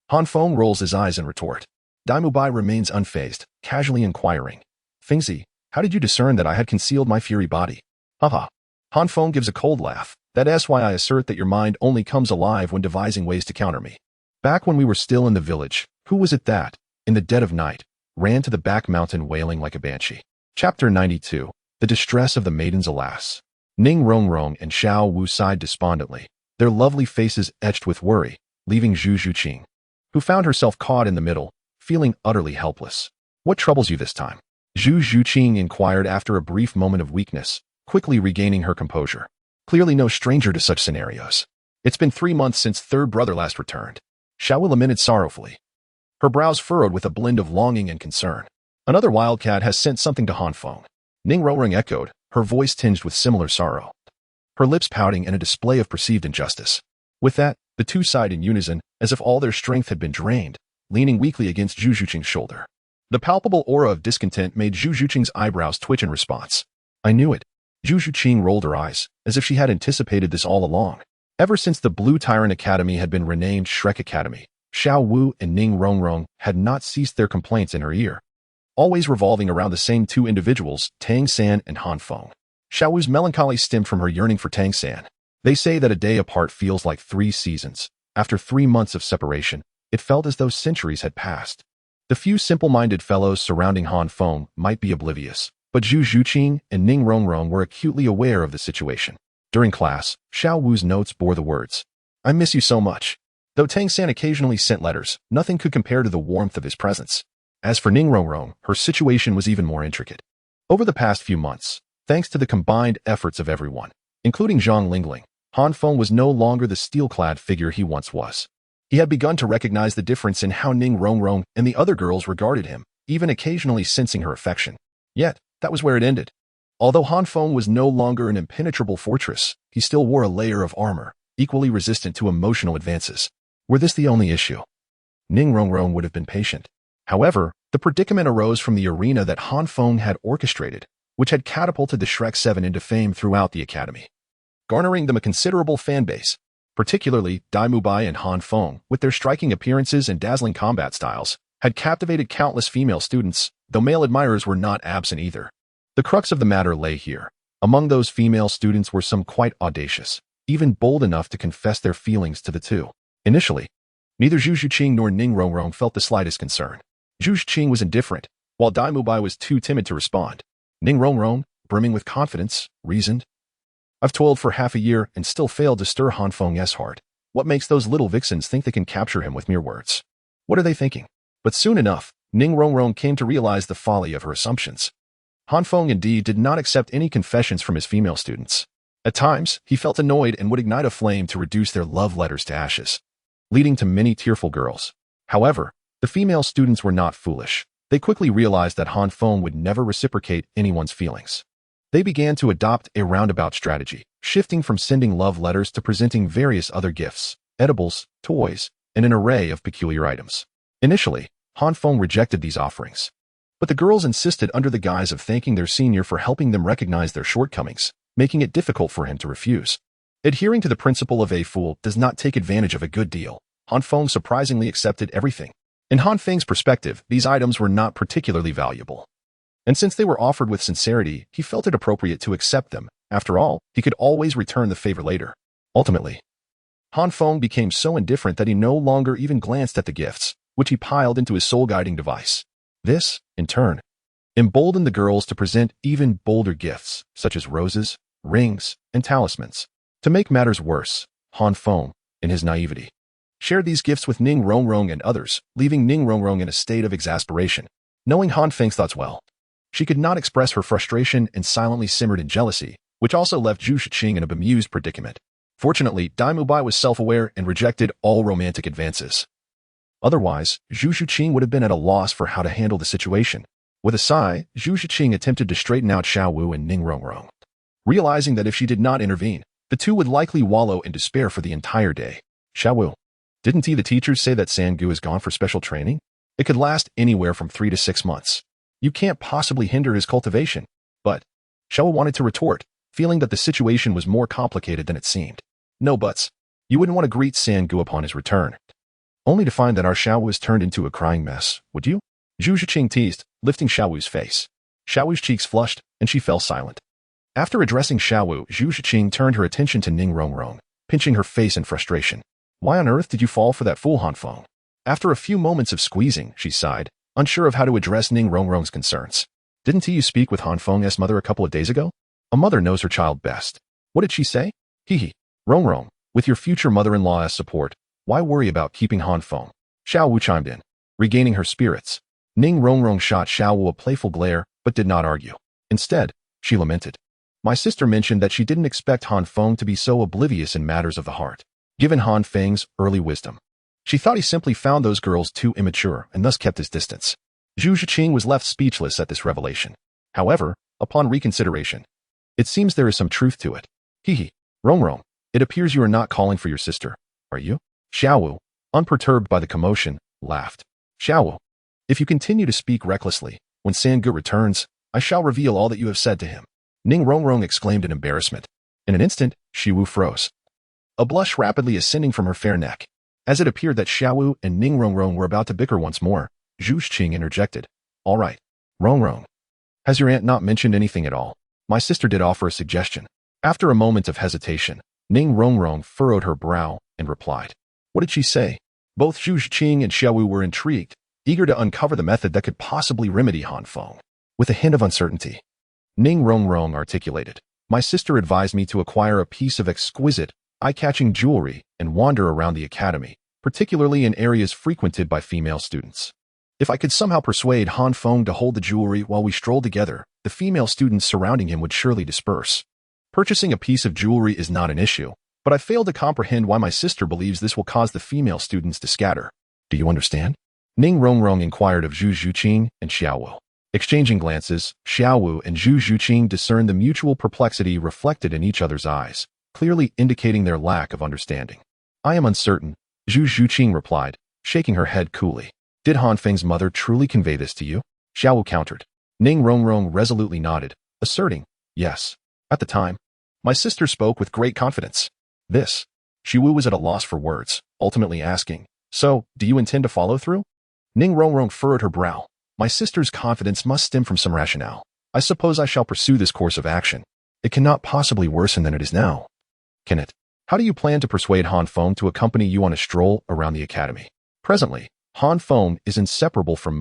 Han Feng rolls his eyes in retort. Dai Mubai remains unfazed, casually inquiring. Fengzi, how did you discern that I had concealed my Fury Body? Haha. Han Feng gives a cold laugh. That's why I assert that your mind only comes alive when devising ways to counter me. Back when we were still in the village, who was it that, in the dead of night, ran to the back mountain wailing like a banshee? Chapter 92. The Distress of the Maidens Alas. Ning Rongrong and Xiao Wu sighed despondently, their lovely faces etched with worry, leaving Zhu Zhuqing, who found herself caught in the middle, feeling utterly helpless. What troubles you this time? Zhu Zhuqing inquired after a brief moment of weakness, quickly regaining her composure. Clearly no stranger to such scenarios. It's been 3 months since third brother last returned. Xiao Wu lamented sorrowfully, her brows furrowed with a blend of longing and concern. Another wildcat has sent something to Han Feng. Ning Rongrong echoed, her voice tinged with similar sorrow, her lips pouting in a display of perceived injustice. With that, the two sighed in unison, as if all their strength had been drained, leaning weakly against Zhu Zhuqing's shoulder. The palpable aura of discontent made Zhu Zhuqing's eyebrows twitch in response. I knew it. Zhu Zhuqing rolled her eyes, as if she had anticipated this all along. Ever since the Blue Tyrant Academy had been renamed Shrek Academy, Xiao Wu and Ning Rongrong had not ceased their complaints in her ear, always revolving around the same two individuals, Tang San and Han Feng. Xiao Wu's melancholy stemmed from her yearning for Tang San. They say that a day apart feels like 3 seasons. After 3 months of separation, it felt as though centuries had passed. The few simple-minded fellows surrounding Han Feng might be oblivious, but Zhu Zhuqing and Ning Rongrong were acutely aware of the situation. During class, Xiao Wu's notes bore the words, "I miss you so much." Though Tang San occasionally sent letters, nothing could compare to the warmth of his presence. As for Ning Rongrong, her situation was even more intricate. Over the past few months, thanks to the combined efforts of everyone, including Zhang Lingling, Han Feng was no longer the steel-clad figure he once was. He had begun to recognize the difference in how Ning Rongrong and the other girls regarded him, even occasionally sensing her affection. Yet, that was where it ended. Although Han Feng was no longer an impenetrable fortress, he still wore a layer of armor, equally resistant to emotional advances. Were this the only issue? Ning Rongrong would have been patient. However, the predicament arose from the arena that Han Feng had orchestrated, which had catapulted the Shrek 7 into fame throughout the academy, garnering them a considerable fan base, particularly Dai Mubai and Han Feng, with their striking appearances and dazzling combat styles, had captivated countless female students, though male admirers were not absent either. The crux of the matter lay here. Among those female students were some quite audacious, even bold enough to confess their feelings to the two. Initially, neither Zhu Zhuqing nor Ning Rongrong felt the slightest concern. Zhu Zhuqing was indifferent, while Dai Mubai was too timid to respond. Ning Rongrong, brimming with confidence, reasoned, "I've toiled for half a year and still failed to stir Han Feng's heart. What makes those little vixens think they can capture him with mere words? What are they thinking?" But soon enough, Ning Rongrong came to realize the folly of her assumptions. Han Feng indeed did not accept any confessions from his female students. At times, he felt annoyed and would ignite a flame to reduce their love letters to ashes, leading to many tearful girls. However, the female students were not foolish. They quickly realized that Han Feng would never reciprocate anyone's feelings. They began to adopt a roundabout strategy, shifting from sending love letters to presenting various other gifts, edibles, toys, and an array of peculiar items. Initially, Han Feng rejected these offerings, but the girls insisted under the guise of thanking their senior for helping them recognize their shortcomings, making it difficult for him to refuse. Adhering to the principle of a fool does not take advantage of a good deal, Han Feng surprisingly accepted everything. In Han Feng's perspective, these items were not particularly valuable. And since they were offered with sincerity, he felt it appropriate to accept them. After all, he could always return the favor later. Ultimately, Han Feng became so indifferent that he no longer even glanced at the gifts, which he piled into his soul-guiding device. This, in turn, emboldened the girls to present even bolder gifts, such as roses, rings, and talismans. To make matters worse, Han Feng, in his naivety, shared these gifts with Ning Rongrong and others, leaving Ning Rongrong in a state of exasperation. Knowing Han Feng's thoughts well, she could not express her frustration and silently simmered in jealousy, which also left Zhu Zhuqing in a bemused predicament. Fortunately, Dai Mubai was self-aware and rejected all romantic advances. Otherwise, Zhu Zhuqing would have been at a loss for how to handle the situation. With a sigh, Zhu Zhuqing attempted to straighten out Xiao Wu and Ning Rongrong, realizing that if she did not intervene, the two would likely wallow in despair for the entire day. Xiao Wu, didn't the teachers say that Sangu is gone for special training? It could last anywhere from 3 to 6 months. You can't possibly hinder his cultivation. But Xiao Wu wanted to retort, feeling that the situation was more complicated than it seemed. No buts. You wouldn't want to greet Sangu upon his return, only to find that our Xiao Wu has turned into a crying mess, would you? Zhu Zhuqing teased, lifting Xiao Wu's face. Xiao Wu's cheeks flushed, and she fell silent. After addressing Xiao Wu, Zhu Zhuqing turned her attention to Ning Rongrong, pinching her face in frustration. Why on earth did you fall for that fool Han Feng? After a few moments of squeezing, she sighed, unsure of how to address Ning Rongrong's concerns. Didn't you speak with Han Feng's mother a couple of days ago? A mother knows her child best. What did she say? Hee. Rongrong, with your future mother-in-law as support, why worry about keeping Han Feng? Xiao Wu chimed in, regaining her spirits. Ning Rongrong shot Xiao Wu a playful glare, but did not argue. Instead, she lamented. My sister mentioned that she didn't expect Han Feng to be so oblivious in matters of the heart, given Han Feng's early wisdom. She thought he simply found those girls too immature and thus kept his distance. Zhu Zhuqing was left speechless at this revelation. However, upon reconsideration, it seems there is some truth to it. Hee. Rongrong, it appears you are not calling for your sister, are you? Xiao Wu, unperturbed by the commotion, laughed. Xiao Wu, if you continue to speak recklessly, when Sangu returns, I shall reveal all that you have said to him. Ning Rongrong exclaimed in embarrassment. In an instant, Xiao Wu froze, a blush rapidly ascending from her fair neck. As it appeared that Xiao Wu and Ning Rongrong were about to bicker once more, Zhu Zhuqing interjected. All right, Rongrong. Has your aunt not mentioned anything at all? My sister did offer a suggestion. After a moment of hesitation, Ning Rongrong furrowed her brow and replied. What did she say? Both Zhu Zhuqing and Xiao Wu were intrigued, eager to uncover the method that could possibly remedy Han Feng. With a hint of uncertainty, Ning Rongrong articulated, "My sister advised me to acquire a piece of exquisite, eye-catching jewelry and wander around the academy, particularly in areas frequented by female students. If I could somehow persuade Han Feng to hold the jewelry while we strolled together, the female students surrounding him would surely disperse. Purchasing a piece of jewelry is not an issue, but I fail to comprehend why my sister believes this will cause the female students to scatter. Do you understand?" Ning Rongrong inquired of Zhu Zhuqing and Xiaowu. Exchanging glances, Xiaowu and Zhu Zhuqing discerned the mutual perplexity reflected in each other's eyes, clearly indicating their lack of understanding. "I am uncertain," Zhu Zhuqing replied, shaking her head coolly. "Did Han Feng's mother truly convey this to you?" Xiaowu countered. Ning Rongrong resolutely nodded, asserting, "Yes. At the time, my sister spoke with great confidence." This. Xiaowu was at a loss for words, ultimately asking, "So, do you intend to follow through?" Ning Rongrong furrowed her brow. "My sister's confidence must stem from some rationale. I suppose I shall pursue this course of action. It cannot possibly worsen than it is now. Can it? How do you plan to persuade Han Feng to accompany you on a stroll around the academy?" Presently, Han Feng is inseparable from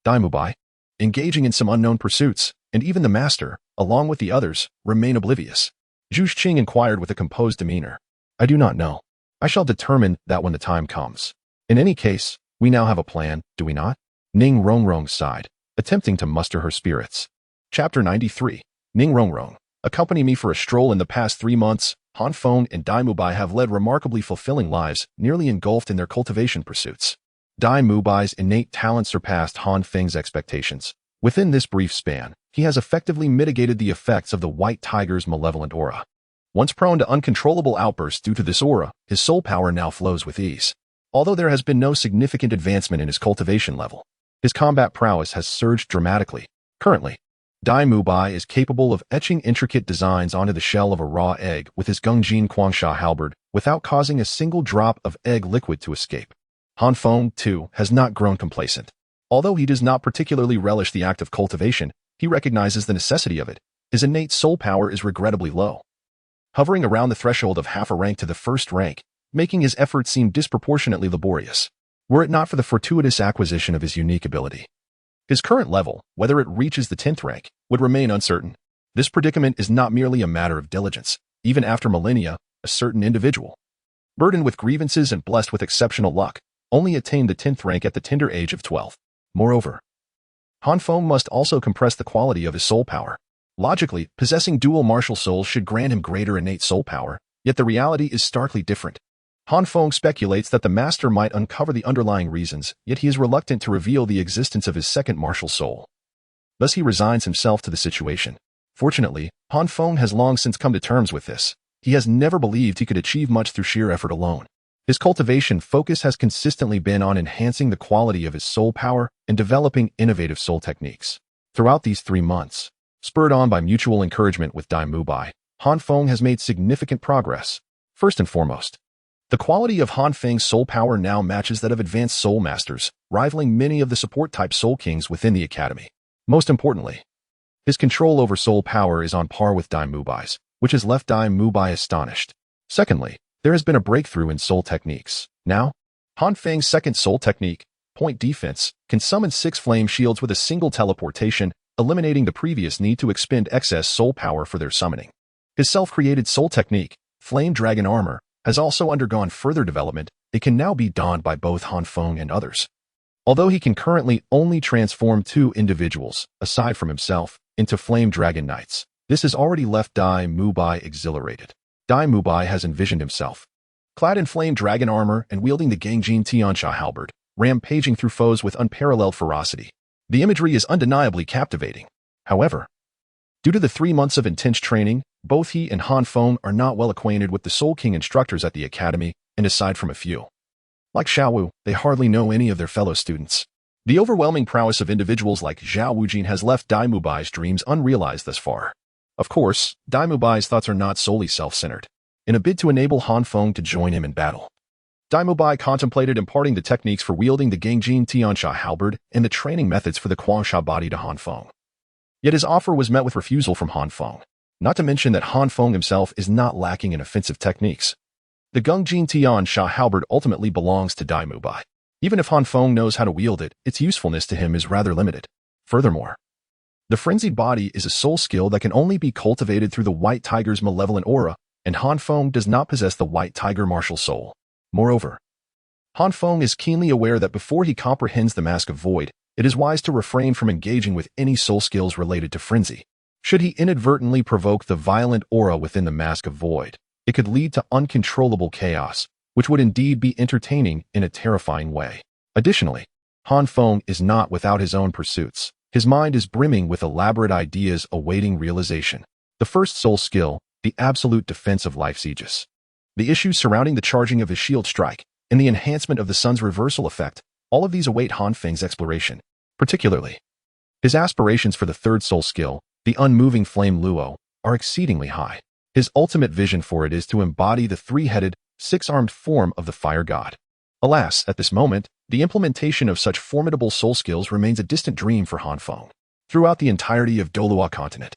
Daimubai, engaging in some unknown pursuits, and even the master, along with the others, remain oblivious. Zhu Xing inquired with a composed demeanor. "I do not know. I shall determine that when the time comes. In any case, we now have a plan, do we not?" Ning Rongrong sighed, attempting to muster her spirits. Chapter 93. Ning Rongrong. "Accompany me for a stroll. In the past 3 months, Han Feng and Daimubai have led remarkably fulfilling lives, nearly engulfed in their cultivation pursuits. Daimubai's innate talent surpassed Han Feng's expectations. Within this brief span, he has effectively mitigated the effects of the White Tiger's malevolent aura. Once prone to uncontrollable outbursts due to this aura, his soul power now flows with ease. Although there has been no significant advancement in his cultivation level, his combat prowess has surged dramatically. Currently, Daimubai is capable of etching intricate designs onto the shell of a raw egg with his Gungjin Quangsha halberd without causing a single drop of egg liquid to escape. Han Feng, too, has not grown complacent. Although he does not particularly relish the act of cultivation, he recognizes the necessity of it. His innate soul power is regrettably low, hovering around the threshold of half a rank to the first rank, making his efforts seem disproportionately laborious, were it not for the fortuitous acquisition of his unique ability. His current level, whether it reaches the 10th rank, would remain uncertain. This predicament is not merely a matter of diligence. Even after millennia, a certain individual, burdened with grievances and blessed with exceptional luck, only attained the 10th rank at the tender age of 12. Moreover, Han Feng must also compress the quality of his soul power. Logically, possessing dual martial souls should grant him greater innate soul power, yet the reality is starkly different. Han Feng speculates that the master might uncover the underlying reasons, yet he is reluctant to reveal the existence of his second martial soul. Thus he resigns himself to the situation. Fortunately, Han Feng has long since come to terms with this. He has never believed he could achieve much through sheer effort alone. His cultivation focus has consistently been on enhancing the quality of his soul power and developing innovative soul techniques. Throughout these 3 months, spurred on by mutual encouragement with Daimubai, Han Feng has made significant progress. First and foremost, the quality of Han Feng's soul power now matches that of advanced soul masters, rivaling many of the support-type soul kings within the academy. Most importantly, his control over soul power is on par with Daimubai's, which has left Daimubai astonished. Secondly, there has been a breakthrough in soul techniques. Now, Han Feng's second soul technique, Point Defense, can summon 6 flame shields with a single teleportation, eliminating the previous need to expend excess soul power for their summoning. His self-created soul technique, Flame Dragon Armor, has also undergone further development. It can now be donned by both Han Feng and others. Although he can currently only transform 2 individuals, aside from himself, into Flame Dragon Knights, this has already left Daimubai exhilarated. Daimubai has envisioned himself, clad in Flame Dragon armor and wielding the Gangjin Tiansha halberd, rampaging through foes with unparalleled ferocity. The imagery is undeniably captivating. However, due to the 3 months of intense training, both he and Han Feng are not well acquainted with the Soul King instructors at the academy, and aside from a few, like Xiaowu, they hardly know any of their fellow students. The overwhelming prowess of individuals like Zhao Wujin has left Daimubai's dreams unrealized thus far. Of course, Daimubai's thoughts are not solely self-centered. In a bid to enable Han Feng to join him in battle, Daimubai contemplated imparting the techniques for wielding the Gangjin Tiansha halberd and the training methods for the Quangsha body to Han Feng. Yet his offer was met with refusal from Han Feng, not to mention that Han Feng himself is not lacking in offensive techniques. The Gungjin Tiansha halberd ultimately belongs to Daimubai. Even if Han Feng knows how to wield it, its usefulness to him is rather limited. Furthermore, the frenzied body is a soul skill that can only be cultivated through the White Tiger's malevolent aura, and Han Feng does not possess the White Tiger martial soul. Moreover, Han Feng is keenly aware that before he comprehends the Mask of Void, it is wise to refrain from engaging with any soul skills related to frenzy. Should he inadvertently provoke the violent aura within the Mask of Void, it could lead to uncontrollable chaos, which would indeed be entertaining in a terrifying way. Additionally, Han Feng is not without his own pursuits. His mind is brimming with elaborate ideas awaiting realization. The first soul skill, the absolute defense of life's aegis. The issues surrounding the charging of his shield strike, and the enhancement of the sun's reversal effect, all of these await Han Feng's exploration. Particularly, his aspirations for the third soul skill, the unmoving flame Luo, are exceedingly high. His ultimate vision for it is to embody the three-headed, six-armed form of the fire god. Alas, at this moment, the implementation of such formidable soul skills remains a distant dream for Han Feng. Throughout the entirety of Douluo continent,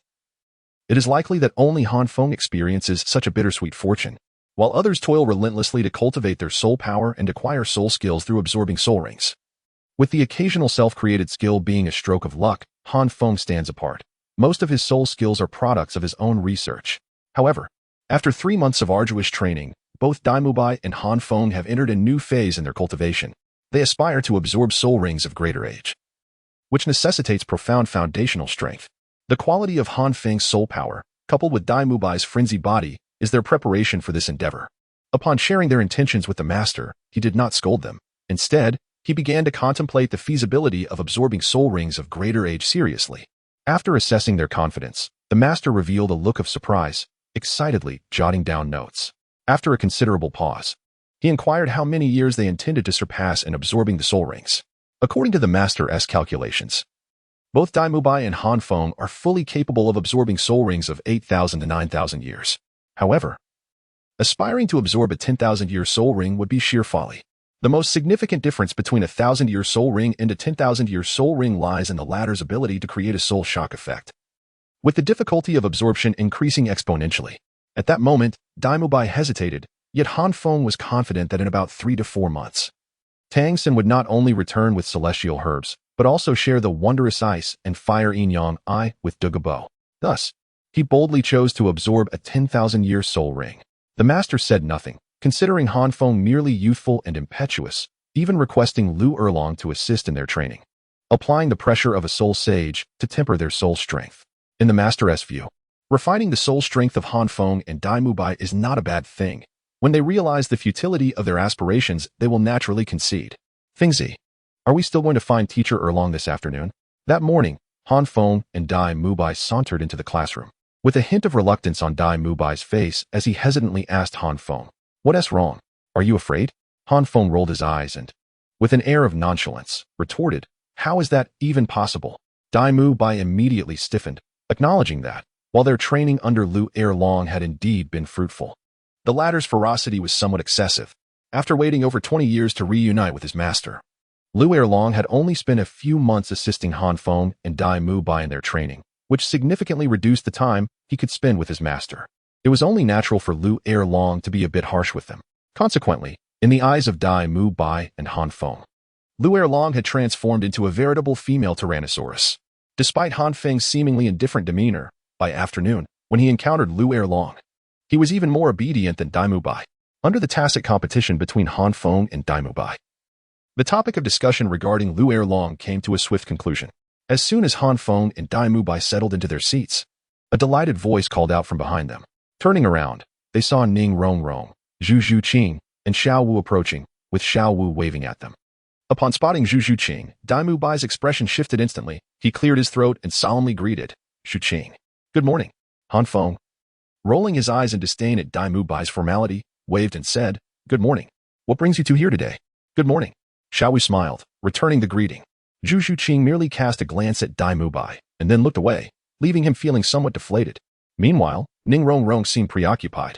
it is likely that only Han Feng experiences such a bittersweet fortune, while others toil relentlessly to cultivate their soul power and acquire soul skills through absorbing soul rings. With the occasional self-created skill being a stroke of luck, Han Feng stands apart. Most of his soul skills are products of his own research. However, after 3 months of arduous training, both Dai Mubai and Han Feng have entered a new phase in their cultivation. They aspire to absorb soul rings of greater age, which necessitates profound foundational strength. The quality of Han Feng's soul power, coupled with Dai Mubai's frenzied body, is their preparation for this endeavor. Upon sharing their intentions with the master, he did not scold them. Instead, he began to contemplate the feasibility of absorbing soul rings of greater age seriously. After assessing their confidence, the master revealed a look of surprise, excitedly jotting down notes. After a considerable pause, he inquired how many years they intended to surpass in absorbing the soul rings. According to the master's calculations, both Dai Mubai and Han Feng are fully capable of absorbing soul rings of 8,000 to 9,000 years. However, aspiring to absorb a 10,000-year soul ring would be sheer folly. The most significant difference between a 1,000-year soul ring and a 10,000-year soul ring lies in the latter's ability to create a soul shock effect, with the difficulty of absorption increasing exponentially. At that moment, Dai Mubai hesitated, yet Han Feng was confident that in about 3 to 4 months, Tang Xin would not only return with celestial herbs, but also share the wondrous ice and fire yin-yang eye with Douluo. Thus, he boldly chose to absorb a 10,000-year soul ring. The master said nothing, considering Han Feng merely youthful and impetuous, even requesting Lu Erlong to assist in their training, applying the pressure of a soul sage to temper their soul strength. In the master's view, refining the soul strength of Han Feng and Dai Mubai is not a bad thing. When they realize the futility of their aspirations, they will naturally concede. Fengzi, are we still going to find Teacher Erlong this afternoon? That morning, Han Feng and Dai Mubai sauntered into the classroom, with a hint of reluctance on Dai Mubai's face as he hesitantly asked Han Feng, "What's wrong? Are you afraid?" Han Feng rolled his eyes and, with an air of nonchalance, retorted, "How is that even possible?" Dai Mubai immediately stiffened, acknowledging that, while their training under Lu Erlong had indeed been fruitful, the latter's ferocity was somewhat excessive. After waiting over 20 years to reunite with his master, Lu Erlong had only spent a few months assisting Han Feng and Dai Mubai in their training, which significantly reduced the time he could spend with his master. It was only natural for Lu Erlong to be a bit harsh with them. Consequently, in the eyes of Dai Mubai and Han Feng, Lu Erlong had transformed into a veritable female Tyrannosaurus. Despite Han Feng's seemingly indifferent demeanor, by afternoon, when he encountered Lu Erlong, he was even more obedient than Dai Mubai. Under the tacit competition between Han Feng and Dai Mubai, the topic of discussion regarding Lu Erlong came to a swift conclusion. As soon as Han Feng and Dai Mubai settled into their seats, a delighted voice called out from behind them. Turning around, they saw Ning Rongrong, Zhu Zhuqing, and Xiao Wu approaching, with Xiao Wu waving at them. Upon spotting Zhu Zhuqing, Dai Mubai's expression shifted instantly. He cleared his throat and solemnly greeted Zhuqing. "Good morning, Han Feng." Rolling his eyes in disdain at Dai Mubai's formality, waved and said, "Good morning. What brings you two here today?" "Good morning." Xiao Wu smiled, returning the greeting. Zhu Zhuqing merely cast a glance at Dai Mubai, and then looked away, leaving him feeling somewhat deflated. Meanwhile, Ning Rongrong seemed preoccupied,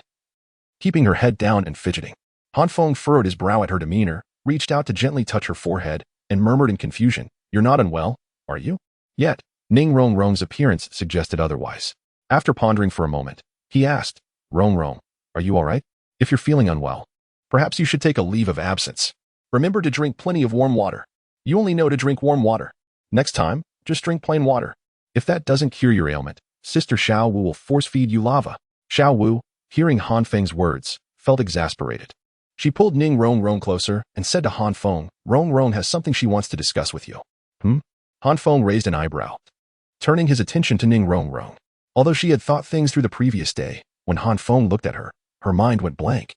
keeping her head down and fidgeting. Han Feng furrowed his brow at her demeanor, reached out to gently touch her forehead, and murmured in confusion, "You're not unwell, are you?" Yet, Ning Rongrong's appearance suggested otherwise. After pondering for a moment, he asked, "Rongrong, are you all right? If you're feeling unwell, perhaps you should take a leave of absence." Remember to drink plenty of warm water. You only know to drink warm water. Next time, just drink plain water. If that doesn't cure your ailment, Sister Xiao Wu will force-feed you lava. Xiao Wu, hearing Han Feng's words, felt exasperated. She pulled Ning Rongrong closer and said to Han Feng, Rongrong has something she wants to discuss with you. Han Feng raised an eyebrow, turning his attention to Ning Rongrong. Although she had thought things through the previous day, when Han Feng looked at her, her mind went blank,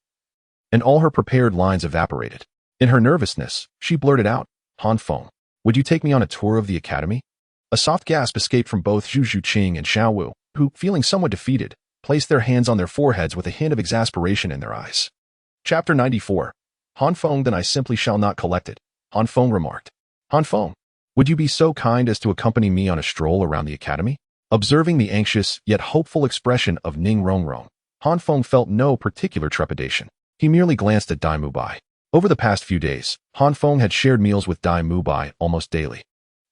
and all her prepared lines evaporated. In her nervousness, she blurted out, Han Feng, would you take me on a tour of the academy? A soft gasp escaped from both Zhu Zhuqing and Xiao Wu, who, feeling somewhat defeated, placed their hands on their foreheads with a hint of exasperation in their eyes. Chapter 94. Han Feng, then I simply shall not collect it, Han Feng remarked. Han Feng, would you be so kind as to accompany me on a stroll around the academy? Observing the anxious yet hopeful expression of Ning Rongrong, Han Feng felt no particular trepidation. He merely glanced at Dai Mubai. Over the past few days, Han Feng had shared meals with Dai Mubai almost daily.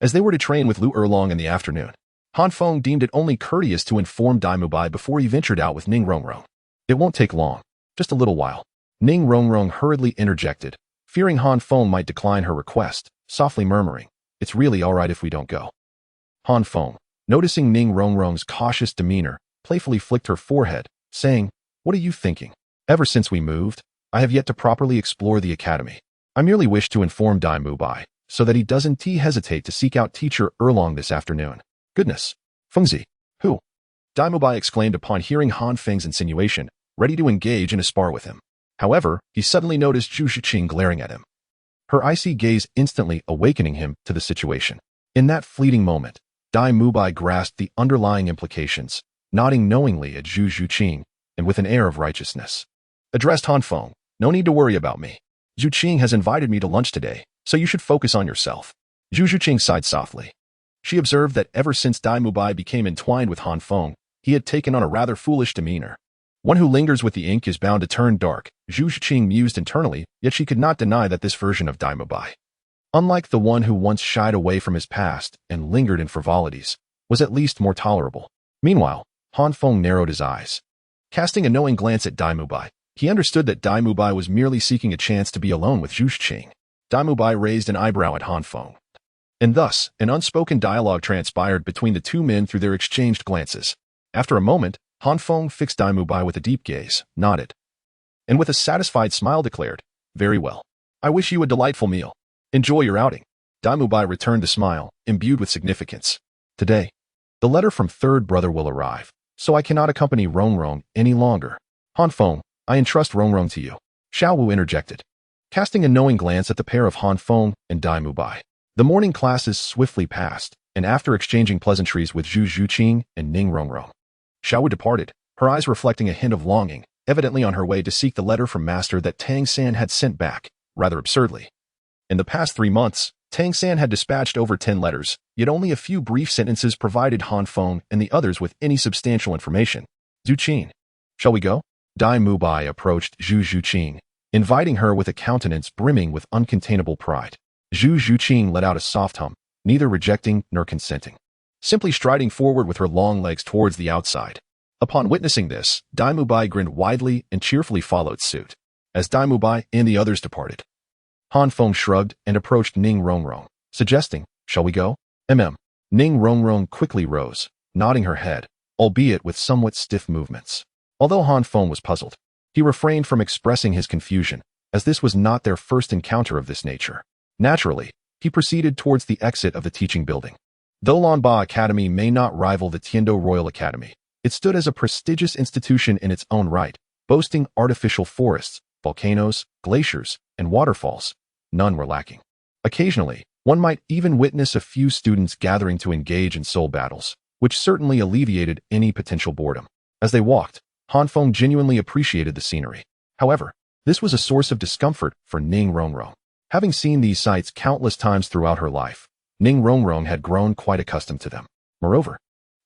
As they were to train with Lu Erlong in the afternoon, Han Feng deemed it only courteous to inform Dai Mubai before he ventured out with Ning Rongrong. It won't take long, just a little while. Ning Rongrong hurriedly interjected, fearing Han Feng might decline her request, softly murmuring, it's really all right if we don't go. Han Feng, noticing Ning Rongrong's cautious demeanor, playfully flicked her forehead, saying, what are you thinking? Ever since we moved, I have yet to properly explore the academy. I merely wish to inform Dai Mubai, so that he doesn't hesitate to seek out teacher Erlong this afternoon. Goodness! Fengzi, who? Dai Mubai exclaimed upon hearing Han Feng's insinuation, ready to engage in a spar with him. However, he suddenly noticed Zhu Zhuqing glaring at him, her icy gaze instantly awakening him to the situation. In that fleeting moment, Dai Mubai grasped the underlying implications, nodding knowingly at Zhu Zhuqing, and with an air of righteousness, addressed Han Feng, no need to worry about me. Zhu Qing has invited me to lunch today, so you should focus on yourself. Zhu Zhuqing sighed softly. She observed that ever since Dai Mubai became entwined with Han Feng, he had taken on a rather foolish demeanor. One who lingers with the ink is bound to turn dark, Zhu Zhuqing mused internally, yet she could not deny that this version of Dai Mubai, unlike the one who once shied away from his past and lingered in frivolities, was at least more tolerable. Meanwhile, Han Feng narrowed his eyes. Casting a knowing glance at Dai Mubai, he understood that Dai Mubai was merely seeking a chance to be alone with Zhu Zhuqing. Dai Mubai raised an eyebrow at Han Feng, and thus, an unspoken dialogue transpired between the two men through their exchanged glances. After a moment, Han Feng fixed Dai Mubai with a deep gaze, nodded, and with a satisfied smile declared, very well. I wish you a delightful meal. Enjoy your outing. Dai Mubai returned the smile, imbued with significance. Today, the letter from third brother will arrive, so I cannot accompany Rongrong any longer. Han Feng, I entrust Rongrong to you. Xiao Wu interjected, casting a knowing glance at the pair of Han Feng and Dai Mubai. The morning classes swiftly passed, and after exchanging pleasantries with Zhu Zhuqing and Ning Rongrong, Xiao Wu departed, her eyes reflecting a hint of longing, evidently on her way to seek the letter from Master that Tang San had sent back, rather absurdly. In the past 3 months, Tang San had dispatched over 10 letters, yet only a few brief sentences provided Han Feng and the others with any substantial information. Zhuqing, shall we go? Dai Mubai approached Zhu Zhuqing, inviting her with a countenance brimming with uncontainable pride. Zhu Zhuqing let out a soft hum, neither rejecting nor consenting, simply striding forward with her long legs towards the outside. Upon witnessing this, Dai Mubai grinned widely and cheerfully followed suit. As Dai Mubai and the others departed, Han Feng shrugged and approached Ning Rongrong, suggesting, shall we go? Ning Rongrong quickly rose, nodding her head, albeit with somewhat stiff movements. Although Han Feng was puzzled, he refrained from expressing his confusion, as this was not their first encounter of this nature. Naturally, he proceeded towards the exit of the teaching building. Though Lanba Academy may not rival the Tiando Royal Academy, it stood as a prestigious institution in its own right, boasting artificial forests, volcanoes, glaciers, and waterfalls. None were lacking. Occasionally, one might even witness a few students gathering to engage in soul battles, which certainly alleviated any potential boredom. As they walked, Han Feng genuinely appreciated the scenery. However, this was a source of discomfort for Ning Rongrong. Having seen these sights countless times throughout her life, Ning Rongrong had grown quite accustomed to them. Moreover,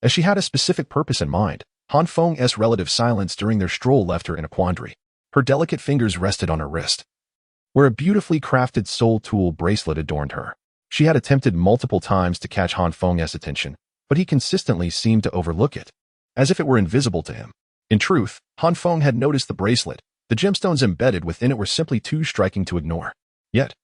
as she had a specific purpose in mind, Han Feng's relative silence during their stroll left her in a quandary. Her delicate fingers rested on her wrist, where a beautifully crafted soul tool bracelet adorned her. She had attempted multiple times to catch Han Feng's attention, but he consistently seemed to overlook it, as if it were invisible to him. In truth, Han Feng had noticed the bracelet. The gemstones embedded within it were simply too striking to ignore. Yet,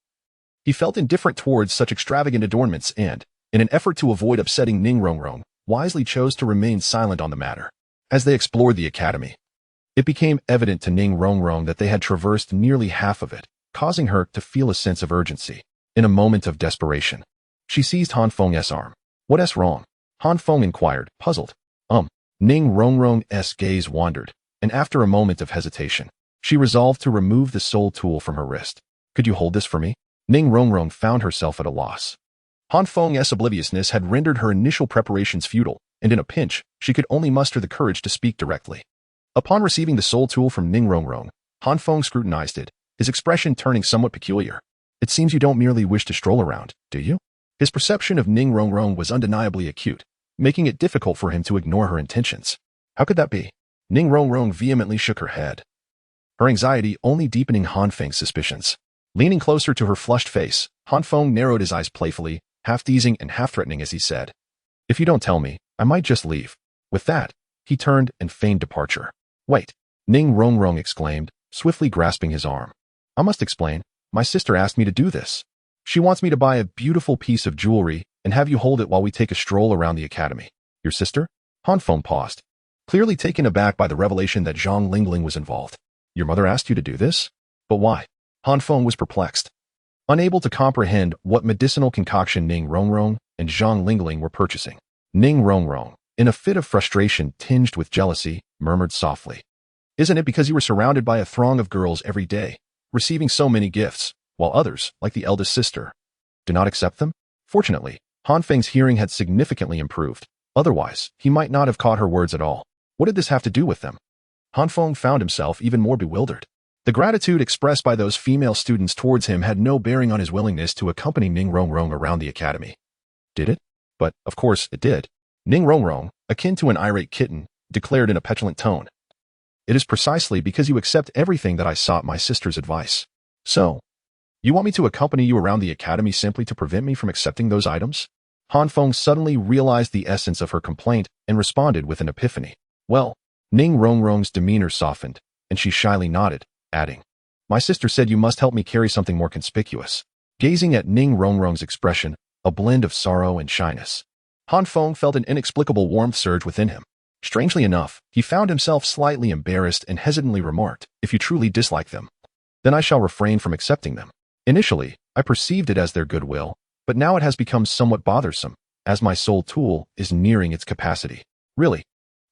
He felt indifferent towards such extravagant adornments and, in an effort to avoid upsetting Ning Rongrong, wisely chose to remain silent on the matter. As they explored the academy, it became evident to Ning Rongrong that they had traversed nearly half of it, causing her to feel a sense of urgency. In a moment of desperation, she seized Han Feng's arm. "What's wrong?" Han Feng inquired, puzzled. Ning Rongrong's gaze wandered, and after a moment of hesitation, she resolved to remove the soul tool from her wrist. "Could you hold this for me?" Ning Rongrong found herself at a loss. Han Feng's obliviousness had rendered her initial preparations futile, and in a pinch, she could only muster the courage to speak directly. Upon receiving the soul tool from Ning Rongrong, Han Feng scrutinized it, his expression turning somewhat peculiar. "It seems you don't merely wish to stroll around, do you?" His perception of Ning Rongrong was undeniably acute, making it difficult for him to ignore her intentions. How could that be? Ning Rongrong vehemently shook her head, her anxiety only deepening Han Feng's suspicions. Leaning closer to her flushed face, Han Feng narrowed his eyes playfully, half teasing and half threatening as he said, "If you don't tell me, I might just leave." With that, he turned and feigned departure. "Wait," Ning Rongrong exclaimed, swiftly grasping his arm. "I must explain. My sister asked me to do this. She wants me to buy a beautiful piece of jewelry and have you hold it while we take a stroll around the academy." "Your sister?" Han Feng paused, clearly taken aback by the revelation that Zhang Lingling was involved. "Your mother asked you to do this? But why?" Han Feng was perplexed, unable to comprehend what medicinal concoction Ning Rongrong and Zhang Lingling were purchasing. Ning Rongrong, in a fit of frustration tinged with jealousy, murmured softly, "Isn't it because you were surrounded by a throng of girls every day, receiving so many gifts, while others, like the eldest sister, do not accept them?" Fortunately, Han Feng's hearing had significantly improved. Otherwise, he might not have caught her words at all. What did this have to do with them? Han Feng found himself even more bewildered. The gratitude expressed by those female students towards him had no bearing on his willingness to accompany Ning Rongrong around the academy. Did it? But, of course, it did. Ning Rongrong, akin to an irate kitten, declared in a petulant tone, "It is precisely because you accept everything that I sought my sister's advice. So, you want me to accompany you around the academy simply to prevent me from accepting those items?" Han Feng suddenly realized the essence of her complaint and responded with an epiphany. "Well," Ning Rongrong's demeanor softened, and she shyly nodded, adding, "My sister said you must help me carry something more conspicuous." Gazing at Ning Rongrong's expression, a blend of sorrow and shyness, Han Feng felt an inexplicable warmth surge within him. Strangely enough, he found himself slightly embarrassed and hesitantly remarked, "If you truly dislike them, then I shall refrain from accepting them. Initially, I perceived it as their goodwill, but now it has become somewhat bothersome, as my soul tool is nearing its capacity." "Really?"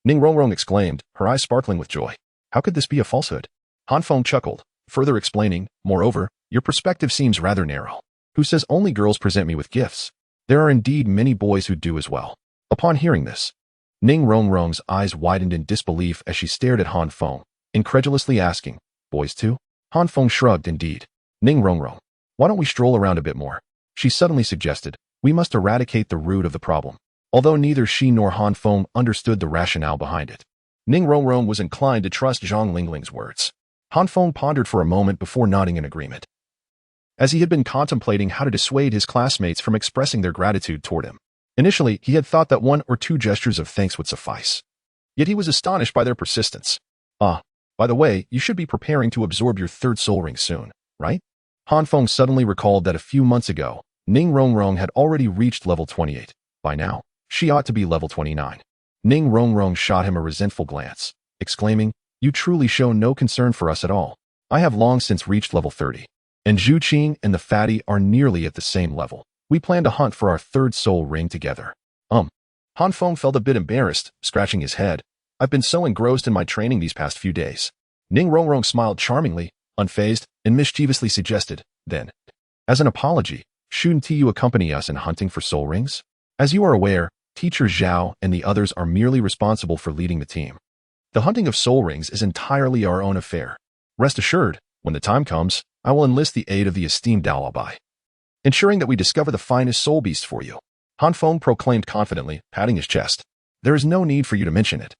Ning Rongrong exclaimed, her eyes sparkling with joy. "How could this be a falsehood?" Han Feng chuckled, further explaining, "Moreover, your perspective seems rather narrow. Who says only girls present me with gifts? There are indeed many boys who do as well." Upon hearing this, Ning Rongrong's eyes widened in disbelief as she stared at Han Feng, incredulously asking, "Boys too?" Han Feng shrugged indeed. "Ning Rongrong, why don't we stroll around a bit more?" She suddenly suggested, "We must eradicate the root of the problem." Although neither she nor Han Feng understood the rationale behind it, Ning Rongrong was inclined to trust Zhang Lingling's words. Han Feng pondered for a moment before nodding in agreement, as he had been contemplating how to dissuade his classmates from expressing their gratitude toward him. Initially, he had thought that 1 or 2 gestures of thanks would suffice. Yet he was astonished by their persistence. "Ah, by the way, you should be preparing to absorb your 3rd soul ring soon, right?" Han Feng suddenly recalled that a few months ago, Ning Rongrong had already reached level 28. By now, she ought to be level 29. Ning Rongrong shot him a resentful glance, exclaiming, "You truly show no concern for us at all. I have long since reached level 30. And Zhu Qing and the fatty are nearly at the same level. We plan to hunt for our 3rd soul ring together." Han Feng felt a bit embarrassed, scratching his head. "I've been so engrossed in my training these past few days." Ning Rongrong smiled charmingly, unfazed, and mischievously suggested, "Then, as an apology, shouldn't you accompany us in hunting for soul rings? As you are aware, Teacher Zhao and the others are merely responsible for leading the team. The hunting of soul rings is entirely our own affair. Rest assured, when the time comes, I will enlist the aid of the esteemed Douluo, ensuring that we discover the finest soul beast for you." Han Feng proclaimed confidently, patting his chest. "There is no need for you to mention it.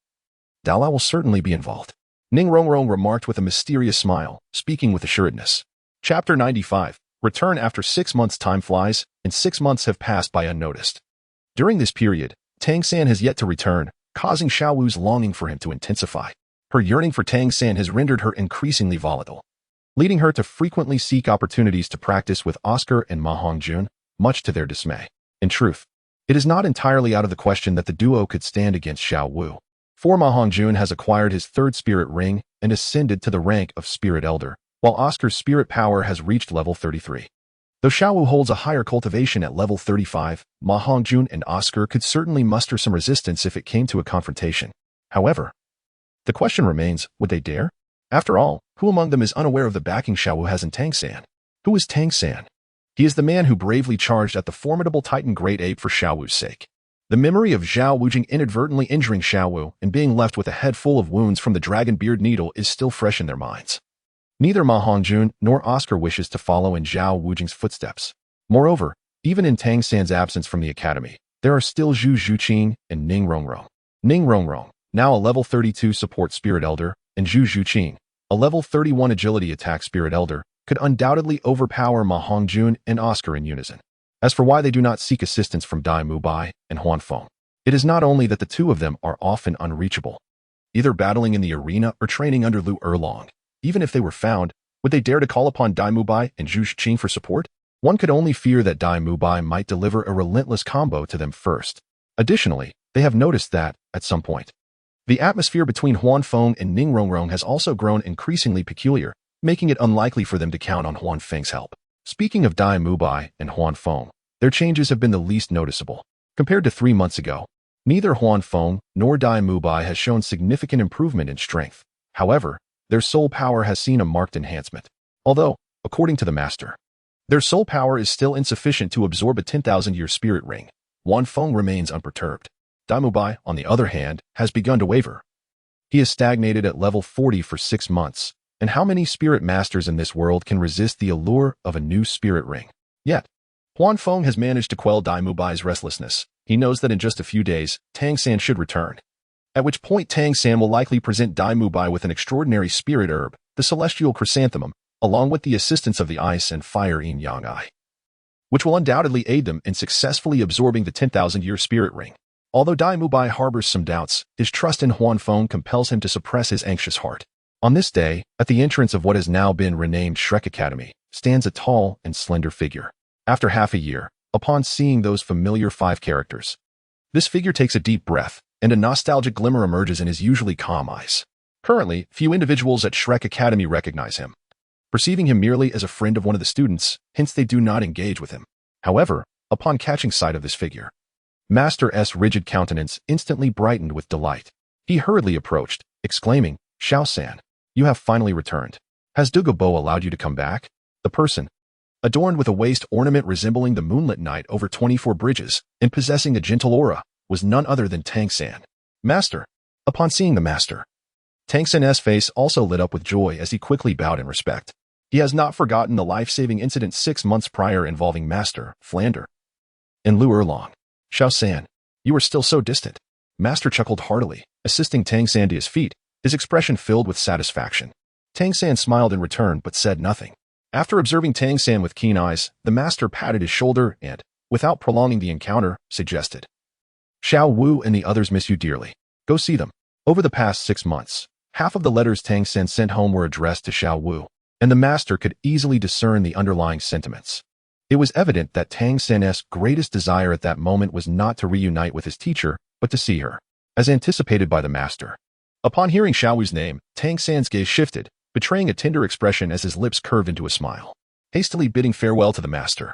Douluo will certainly be involved." Ning Rongrong remarked with a mysterious smile, speaking with assuredness. Chapter 95. Return after 6 months. Time flies, and 6 months have passed by unnoticed. During this period, Tang San has yet to return, causing Xiaowu's longing for him to intensify. Her yearning for Tang San has rendered her increasingly volatile. leading her to frequently seek opportunities to practice with Oscar and Ma Hongjun, much to their dismay. In truth, it is not entirely out of the question that the duo could stand against Xiao Wu. For Ma Hongjun has acquired his third spirit ring and ascended to the rank of Spirit Elder, while Oscar's spirit power has reached level 33. Though Xiao Wu holds a higher cultivation at level 35, Ma Hongjun and Oscar could certainly muster some resistance if it came to a confrontation. However, the question remains, would they dare? After all, who among them is unaware of the backing Xiao Wu has in Tang San? Who is Tang San? He is the man who bravely charged at the formidable Titan Great Ape for Xiao Wu's sake. The memory of Zhao Wujing inadvertently injuring Xiao Wu and being left with a head full of wounds from the Dragon Beard Needle is still fresh in their minds. Neither Ma Hongjun nor Oscar wishes to follow in Zhao Wujing's footsteps. Moreover, even in Tang San's absence from the academy, there are still Zhu Zhuqing and Ning Rongrong. Ning Rongrong, now a level 32 support spirit elder, and Zhu Zhuqing, a level 31 agility attack spirit elder, could undoubtedly overpower Ma Hongjun and Oscar in unison. As for why they do not seek assistance from Dai Mubai and Han Feng, it is not only that the two of them are often unreachable, either battling in the arena or training under Lu Erlong. Even if they were found, would they dare to call upon Dai Mubai and Zhu Zhuqing for support? One could only fear that Dai Mubai might deliver a relentless combo to them first. Additionally, they have noticed that, at some point, the atmosphere between Han Feng and Ning Rongrong has also grown increasingly peculiar, making it unlikely for them to count on Han Feng's help. Speaking of Dai Mubai and Han Feng, their changes have been the least noticeable. Compared to 3 months ago, neither Han Feng nor Dai Mubai has shown significant improvement in strength. However, their soul power has seen a marked enhancement. Although, according to the master, their soul power is still insufficient to absorb a 10,000-year spirit ring, Han Feng remains unperturbed. Dai Mubai, on the other hand, has begun to waver. He has stagnated at level 40 for 6 months, and how many spirit masters in this world can resist the allure of a new spirit ring? Yet, Han Feng has managed to quell Dai Mubai's restlessness. He knows that in just a few days, Tang San should return, at which point Tang San will likely present Dai Mubai with an extraordinary spirit herb, the Celestial Chrysanthemum, along with the assistance of the Ice and Fire Yin Yang Eye, which will undoubtedly aid them in successfully absorbing the 10,000-year spirit ring. Although Dai Mubai harbors some doubts, his trust in Han Feng compels him to suppress his anxious heart. On this day, at the entrance of what has now been renamed Shrek Academy, stands a tall and slender figure. After half a year, upon seeing those familiar 5 characters, this figure takes a deep breath, and a nostalgic glimmer emerges in his usually calm eyes. Currently, few individuals at Shrek Academy recognize him. Perceiving him merely as a friend of one of the students, hence they do not engage with him. However, upon catching sight of this figure, Master S' rigid countenance instantly brightened with delight. He hurriedly approached, exclaiming, "Xiao-san, you have finally returned. Has Douluo allowed you to come back?" The person, adorned with a waist ornament resembling the moonlit night over 24 bridges and possessing a gentle aura, was none other than Tang San. "Master." Upon seeing the master, Tang San's face also lit up with joy as he quickly bowed in respect. He has not forgotten the life-saving incident 6 months prior involving Master Flander and Lu Erlong. "Xiao-san, you are still so distant." Master chuckled heartily, assisting Tang San to his feet, his expression filled with satisfaction. Tang San smiled in return but said nothing. After observing Tang San with keen eyes, the master patted his shoulder and, without prolonging the encounter, suggested, "Xiao Wu and the others miss you dearly. Go see them." Over the past 6 months, half of the letters Tang San sent home were addressed to Xiao Wu, and the master could easily discern the underlying sentiments. It was evident that Tang San's greatest desire at that moment was not to reunite with his teacher, but to see her, as anticipated by the master. Upon hearing Xiao Wu's name, Tang San's gaze shifted, betraying a tender expression as his lips curved into a smile. Hastily bidding farewell to the master,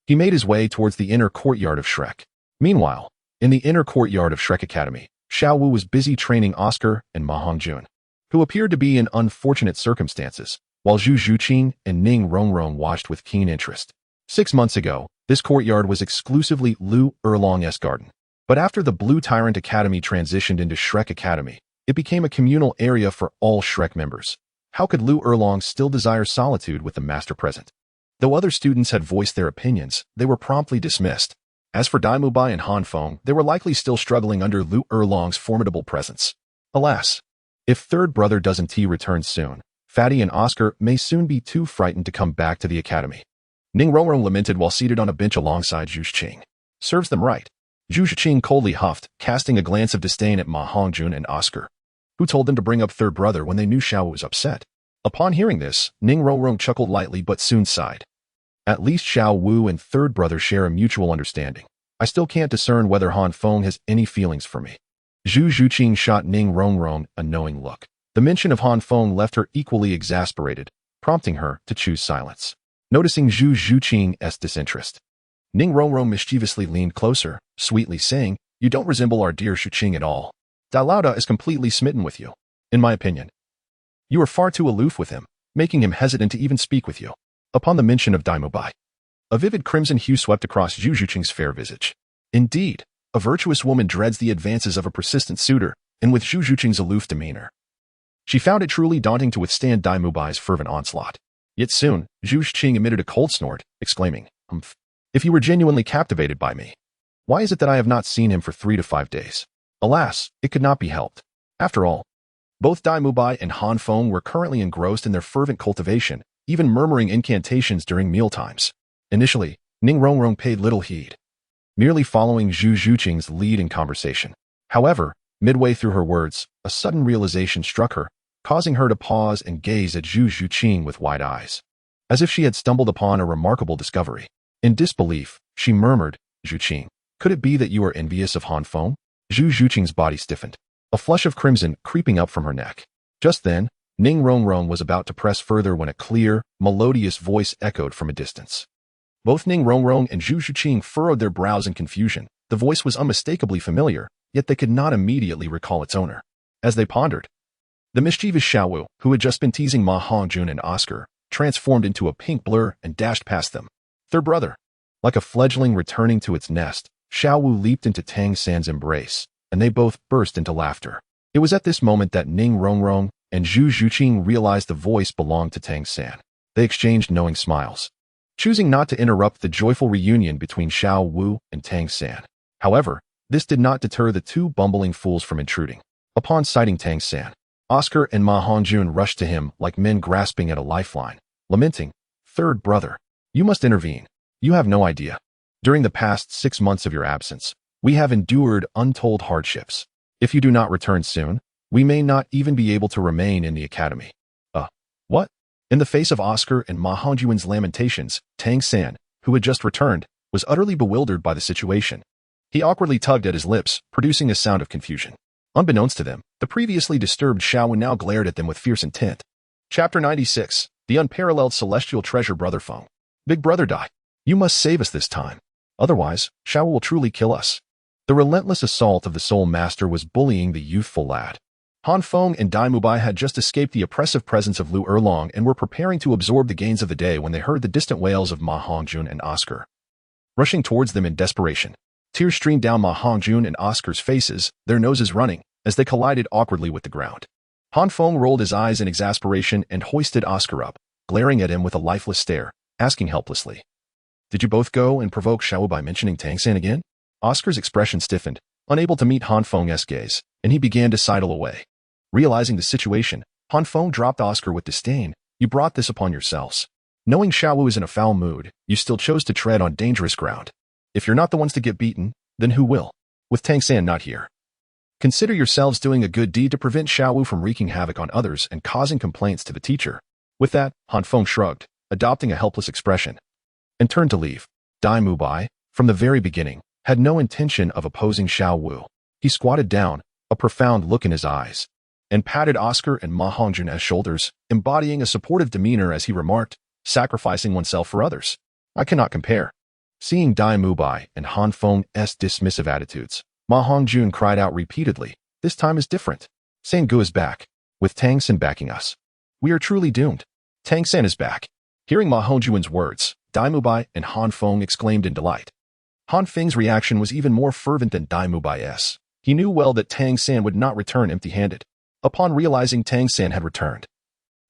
he made his way towards the inner courtyard of Shrek. Meanwhile, in the inner courtyard of Shrek Academy, Xiao Wu was busy training Oscar and Ma Hongjun, who appeared to be in unfortunate circumstances, while Zhu Zhuqing and Ning Rongrong watched with keen interest. 6 months ago, this courtyard was exclusively Lu Erlong's garden. But after the Blue Tyrant Academy transitioned into Shrek Academy, it became a communal area for all Shrek members. How could Lu Erlong still desire solitude with the master present? Though other students had voiced their opinions, they were promptly dismissed. As for Dai Mubai and Han Feng, they were likely still struggling under Lu Erlong's formidable presence. Alas, if third brother Doesn't T returns soon, Fatty and Oscar may soon be too frightened to come back to the academy. Ning Rongrong lamented while seated on a bench alongside Zhu Zhuqing. "Serves them right." Zhu Zhuqing coldly huffed, casting a glance of disdain at Ma Hongjun and Oscar, who told them to bring up third brother when they knew Xiao was upset. Upon hearing this, Ning Rongrong chuckled lightly but soon sighed. At least Xiao Wu and third brother share a mutual understanding. I still can't discern whether Han Feng has any feelings for me. Zhu Zhuqing shot Ning Rongrong a knowing look. The mention of Han Feng left her equally exasperated, prompting her to choose silence. Noticing Zhu Zhuqing's disinterest, Ning Rongrong mischievously leaned closer, sweetly saying, "You don't resemble our dear Shuqing at all. Douluo is completely smitten with you. In my opinion, you are far too aloof with him, making him hesitant to even speak with you." Upon the mention of Daimubai, a vivid crimson hue swept across Zhu Zhuqing's fair visage. Indeed, a virtuous woman dreads the advances of a persistent suitor, and with Zhu Zhuqing's aloof demeanor, she found it truly daunting to withstand Daimubai's fervent onslaught. Yet soon, Zhu Zhuqing emitted a cold snort, exclaiming, "Humph! If you were genuinely captivated by me, why is it that I have not seen him for 3 to 5 days?" Alas, it could not be helped. After all, both Daimubai and Han Feng were currently engrossed in their fervent cultivation, even murmuring incantations during mealtimes. Initially, Ning Rongrong paid little heed, merely following Zhu Zhuqing's lead in conversation. However, midway through her words, a sudden realization struck her, causing her to pause and gaze at Zhu Zhuqing with wide eyes, as if she had stumbled upon a remarkable discovery. In disbelief, she murmured, "Zhuqing, could it be that you are envious of Han Feng?" Zhu Zhuqing's body stiffened, a flush of crimson creeping up from her neck. Just then, Ning Rongrong was about to press further when a clear, melodious voice echoed from a distance. Both Ning Rongrong and Zhu Zhuqing furrowed their brows in confusion. The voice was unmistakably familiar, yet they could not immediately recall its owner. As they pondered, the mischievous Xiaowu, who had just been teasing Ma Hongjun and Oscar, transformed into a pink blur and dashed past them. Their brother. Like a fledgling returning to its nest, Xiaowu leaped into Tang San's embrace, and they both burst into laughter. It was at this moment that Ning Rongrong and Zhu Zhuqing realized the voice belonged to Tang San. They exchanged knowing smiles, choosing not to interrupt the joyful reunion between Xiao Wu and Tang San. However, this did not deter the two bumbling fools from intruding. Upon sighting Tang San, Oscar and Ma Hongjun rushed to him like men grasping at a lifeline, lamenting, "Third brother, you must intervene. You have no idea. During the past 6 months of your absence, we have endured untold hardships. If you do not return soon, we may not even be able to remain in the academy." What? In the face of Oscar and Ma Hongjun's lamentations, Tang San, who had just returned, was utterly bewildered by the situation. He awkwardly tugged at his lips, producing a sound of confusion. Unbeknownst to them, the previously disturbed Xiaowu now glared at them with fierce intent. Chapter 96, The Unparalleled Celestial Treasure. Brother Feng. Big brother Dai, you must save us this time. Otherwise, Xiaowu will truly kill us. The relentless assault of the Soulmaster was bullying the youthful lad. Han Feng and Daimubai had just escaped the oppressive presence of Lu Erlong and were preparing to absorb the gains of the day when they heard the distant wails of Ma Hongjun and Oscar. Rushing towards them in desperation, tears streamed down Ma Hongjun and Oscar's faces, their noses running, as they collided awkwardly with the ground. Han Feng rolled his eyes in exasperation and hoisted Oscar up, glaring at him with a lifeless stare, asking helplessly, "Did you both go and provoke Xiaowu by mentioning Tang San again?" Oscar's expression stiffened, unable to meet Han Feng's gaze, and he began to sidle away. Realizing the situation, Han Feng dropped Oscar with disdain. "You brought this upon yourselves. Knowing Xiaowu is in a foul mood, you still chose to tread on dangerous ground. If you're not the ones to get beaten, then who will? With Tang San not here. Consider yourselves doing a good deed to prevent Xiaowu from wreaking havoc on others and causing complaints to the teacher." With that, Han Feng shrugged, adopting a helpless expression, and turned to leave. Daimubai, from the very beginning, had no intention of opposing Xiaowu. He squatted down, a profound look in his eyes, and patted Oscar and Ma Hongjun's shoulders, embodying a supportive demeanor as he remarked, "Sacrificing oneself for others. I cannot compare." Seeing Daimubai and Han Feng's dismissive attitudes, Ma Hongjun cried out repeatedly, "This time is different. Sangu is back, with Tang San backing us. We are truly doomed. Tang San is back." Hearing Ma Hongjun's words, Daimubai and Han Feng exclaimed in delight. Han Feng's reaction was even more fervent than Daimubai's. He knew well that Tang San would not return empty-handed. Upon realizing Tang San had returned,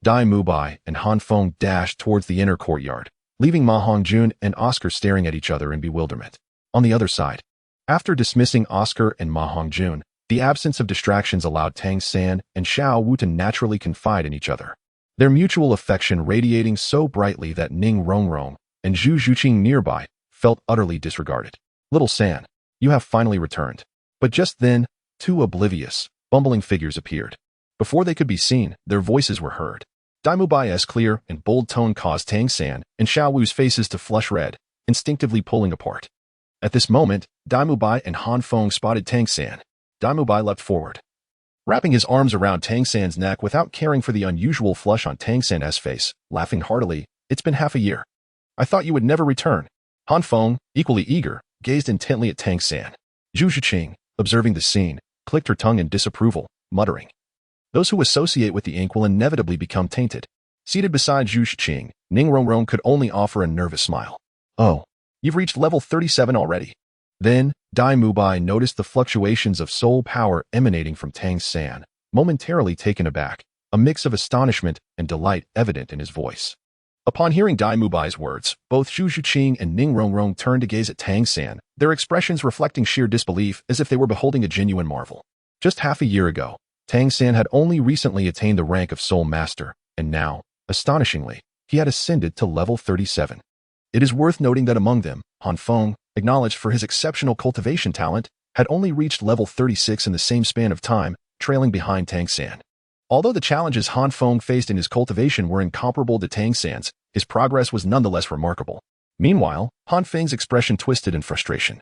Daimubai and Han Feng dashed towards the inner courtyard, leaving Ma Hongjun and Oscar staring at each other in bewilderment. On the other side, after dismissing Oscar and Ma Hongjun, the absence of distractions allowed Tang San and Xiao Wu to naturally confide in each other, their mutual affection radiating so brightly that Ning Rongrong and Zhu Zhuqing nearby felt utterly disregarded. "Little San, you have finally returned." But just then, two oblivious, bumbling figures appeared. Before they could be seen, their voices were heard. Dai Mubai's clear and bold tone caused Tang San and Xiao Wu's faces to flush red, instinctively pulling apart. At this moment, Dai Mubai and Han Feng spotted Tang San. Dai Mubai leapt forward, wrapping his arms around Tang San's neck without caring for the unusual flush on Tang San's face, laughing heartily. It's been half a year. I thought you would never return. Han Feng, equally eager, gazed intently at Tang San. Zhu Zhiqing, observing the scene, clicked her tongue in disapproval, muttering, "Those who associate with the ink will inevitably become tainted." Seated beside Zhu Zhiqing, Ning Rongrong could only offer a nervous smile. "Oh, you've reached level 37 already." Then, Dai Mubai noticed the fluctuations of soul power emanating from Tang San, momentarily taken aback, a mix of astonishment and delight evident in his voice. Upon hearing Dai Mubai's words, both Zhu Zhiqing and Ning Rongrong turned to gaze at Tang San, their expressions reflecting sheer disbelief as if they were beholding a genuine marvel. Just half a year ago, Tang San had only recently attained the rank of Soul Master, and now, astonishingly, he had ascended to level 37. It is worth noting that among them, Han Feng, acknowledged for his exceptional cultivation talent, had only reached level 36 in the same span of time, trailing behind Tang San. Although the challenges Han Feng faced in his cultivation were incomparable to Tang San's, his progress was nonetheless remarkable. Meanwhile, Han Feng's expression twisted in frustration,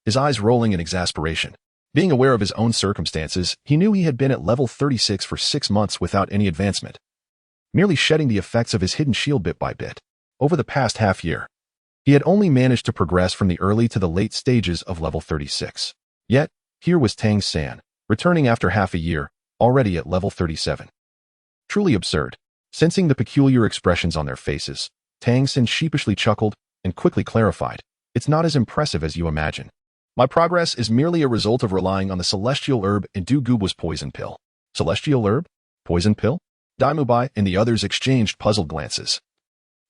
his eyes rolling in exasperation. Being aware of his own circumstances, he knew he had been at level 36 for 6 months without any advancement, merely shedding the effects of his hidden shield bit by bit. Over the past half year, he had only managed to progress from the early to the late stages of level 36. Yet, here was Tang San, returning after half a year, already at level 37. Truly absurd. Sensing the peculiar expressions on their faces, Tang San sheepishly chuckled and quickly clarified, "It's not as impressive as you imagine. My progress is merely a result of relying on the celestial herb and Du Gubo's poison pill." Celestial herb? Poison pill? Dai Mubai and the others exchanged puzzled glances,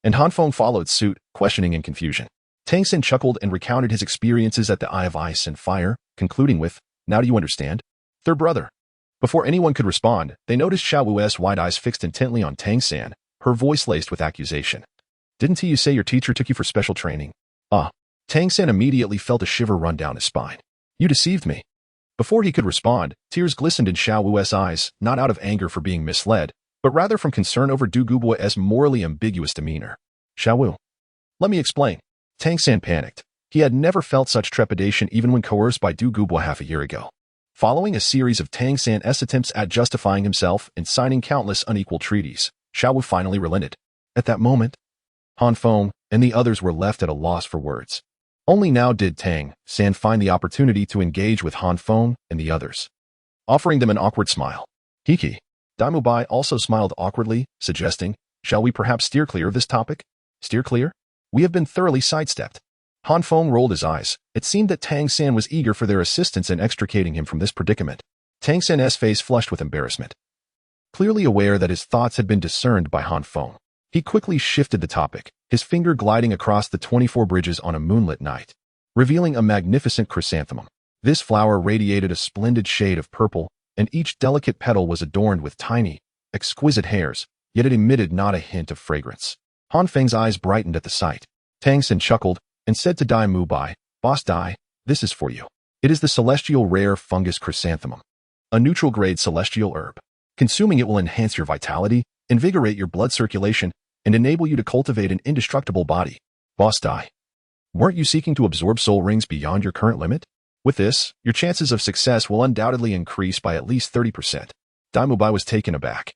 and Han Feng followed suit, questioning in confusion. Tang San chuckled and recounted his experiences at the Eye of Ice and Fire, concluding with, "Now do you understand?" Their brother. Before anyone could respond, they noticed Xiao Wu's wide eyes fixed intently on Tang San, her voice laced with accusation. "Didn't you say your teacher took you for special training?" "Ah." Tang San immediately felt a shiver run down his spine. "You deceived me." Before he could respond, tears glistened in Xiao Wu's eyes, not out of anger for being misled, but rather from concern over Du Gubo's morally ambiguous demeanor. "Xiao Wu, let me explain." Tang San panicked. He had never felt such trepidation even when coerced by Du Gubo half a year ago. Following a series of Tang San's attempts at justifying himself and signing countless unequal treaties, Xiao Wu finally relented. At that moment, Han Feng and the others were left at a loss for words. Only now did Tang San find the opportunity to engage with Han Feng and the others, offering them an awkward smile. "Hiki." Dai Mubai also smiled awkwardly, suggesting, "Shall we perhaps steer clear of this topic?" "Steer clear? We have been thoroughly sidestepped." Han Feng rolled his eyes. It seemed that Tang San was eager for their assistance in extricating him from this predicament. Tang San's face flushed with embarrassment. Clearly aware that his thoughts had been discerned by Han Feng, he quickly shifted the topic, his finger gliding across the 24 bridges on a moonlit night, revealing a magnificent chrysanthemum. This flower radiated a splendid shade of purple, and each delicate petal was adorned with tiny, exquisite hairs, yet it emitted not a hint of fragrance. Han Feng's eyes brightened at the sight. Tang San chuckled and said to Dai Mubai, "Boss Dai, this is for you. It is the celestial rare fungus chrysanthemum, a neutral-grade celestial herb. Consuming it will enhance your vitality, invigorate your blood circulation, and enable you to cultivate an indestructible body." "Boss Dai, weren't you seeking to absorb soul rings beyond your current limit? With this, your chances of success will undoubtedly increase by at least 30%. Dai Mubai was taken aback.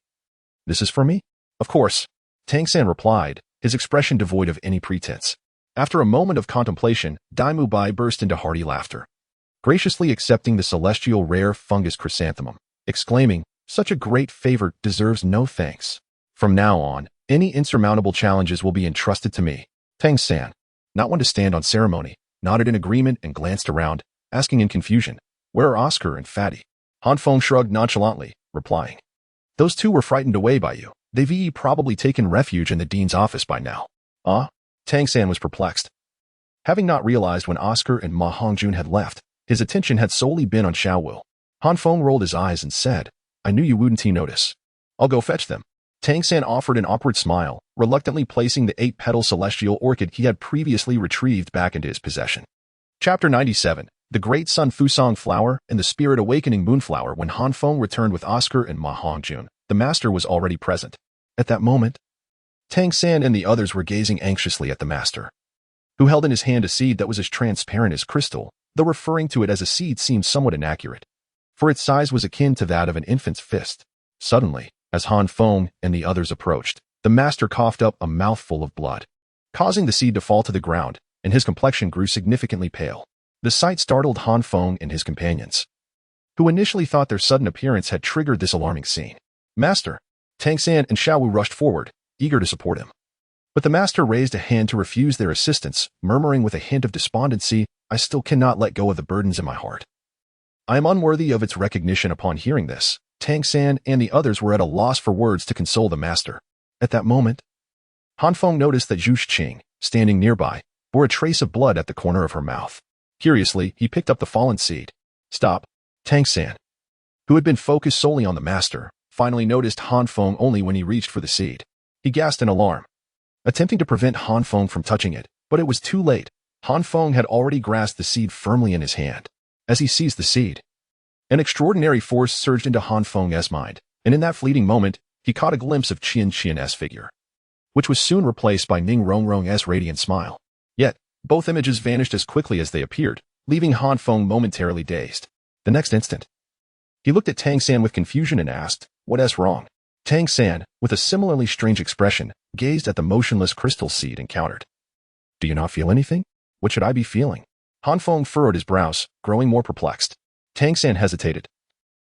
"This is for me?" "Of course," Tang San replied, his expression devoid of any pretense. After a moment of contemplation, Dai Mubai burst into hearty laughter, graciously accepting the celestial rare fungus chrysanthemum, exclaiming, "Such a great favor deserves no thanks. From now on, any insurmountable challenges will be entrusted to me." Tang San, not one to stand on ceremony, nodded in agreement and glanced around, asking in confusion, "Where are Oscar and Fatty?" Han Feng shrugged nonchalantly, replying, "Those two were frightened away by you. They've probably taken refuge in the dean's office by now." "Ah?" Tang San was perplexed. Having not realized when Oscar and Ma Hongjun had left, his attention had solely been on Xiao Wu. Han Feng rolled his eyes and said, "I knew you wouldn't notice. I'll go fetch them." Tang San offered an awkward smile, reluctantly placing the 8-petal celestial orchid he had previously retrieved back into his possession. Chapter 97. The Great Sun Fusong Flower and the Spirit Awakening Moonflower. When Han Feng returned with Oscar and Ma Hongjun, the master was already present. At that moment, Tang San and the others were gazing anxiously at the master, who held in his hand a seed that was as transparent as crystal, though referring to it as a seed seemed somewhat inaccurate, for its size was akin to that of an infant's fist. Suddenly, as Han Feng and the others approached, the master coughed up a mouthful of blood, causing the seed to fall to the ground, and his complexion grew significantly pale. The sight startled Han Feng and his companions, who initially thought their sudden appearance had triggered this alarming scene. Master! Tang San and Xiao Wu rushed forward, eager to support him. But the master raised a hand to refuse their assistance, murmuring with a hint of despondency, "I still cannot let go of the burdens in my heart. I am unworthy of its recognition." Upon hearing this, Tang San and the others were at a loss for words to console the master. At that moment, Han Feng noticed that Zhu Qing, standing nearby, bore a trace of blood at the corner of her mouth. Curiously, he picked up the fallen seed. Stop! Tang San, who had been focused solely on the master, finally noticed Han Feng only when he reached for the seed. He gasped in alarm, attempting to prevent Han Feng from touching it, but it was too late. Han Feng had already grasped the seed firmly in his hand. As he seized the seed, an extraordinary force surged into Han Feng's mind, and in that fleeting moment, he caught a glimpse of Qian's figure, which was soon replaced by Ning Rongrong's radiant smile. Yet, both images vanished as quickly as they appeared, leaving Han Feng momentarily dazed. The next instant, he looked at Tang San with confusion and asked, "What's wrong?" Tang San, with a similarly strange expression, gazed at the motionless crystal seed and countered, "Do you not feel anything? What should I be feeling?" Han Feng furrowed his brows, growing more perplexed. Tang San hesitated,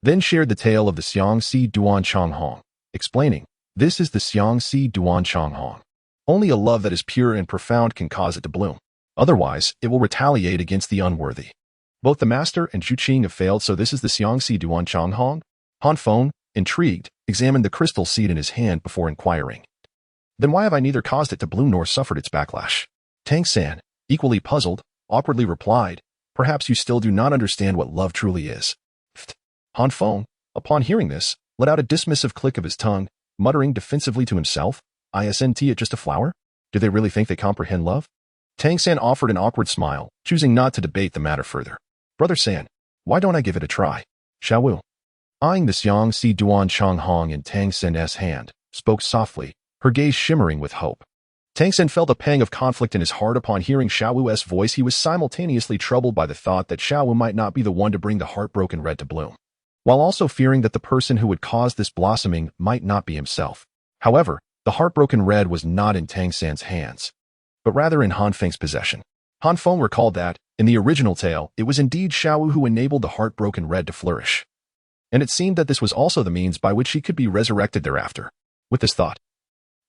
then shared the tale of the Xiangxi Duan Changhong, explaining, "This is the Xiangxi Duan Changhong. Only a love that is pure and profound can cause it to bloom. Otherwise, it will retaliate against the unworthy. Both the master and Zhu Qing have failed, so this is the Xiangxi Duan Changhong?" Han Feng, intrigued, examined the crystal seed in his hand before inquiring, "Then why have I neither caused it to bloom nor suffered its backlash?" Tang San, equally puzzled, awkwardly replied, "Perhaps you still do not understand what love truly is." Han Feng, upon hearing this, let out a dismissive click of his tongue, muttering defensively to himself, "Isn't it just a flower? Do they really think they comprehend love?" Tang San offered an awkward smile, choosing not to debate the matter further. "Brother San, why don't I give it a try?" Xiao Wu, eyeing the Xiangxi Duan Changhong in Tang San's hand, spoke softly, her gaze shimmering with hope. Tang San felt a pang of conflict in his heart upon hearing Xiao Wu's voice. He was simultaneously troubled by the thought that Xiao Wu might not be the one to bring the heartbroken red to bloom, while also fearing that the person who would cause this blossoming might not be himself. However, the heartbroken red was not in Tang San's hands, but rather in Han Feng's possession. Han Feng recalled that, in the original tale, it was indeed Xiao Wu who enabled the heartbroken red to flourish, and it seemed that this was also the means by which he could be resurrected thereafter. With this thought,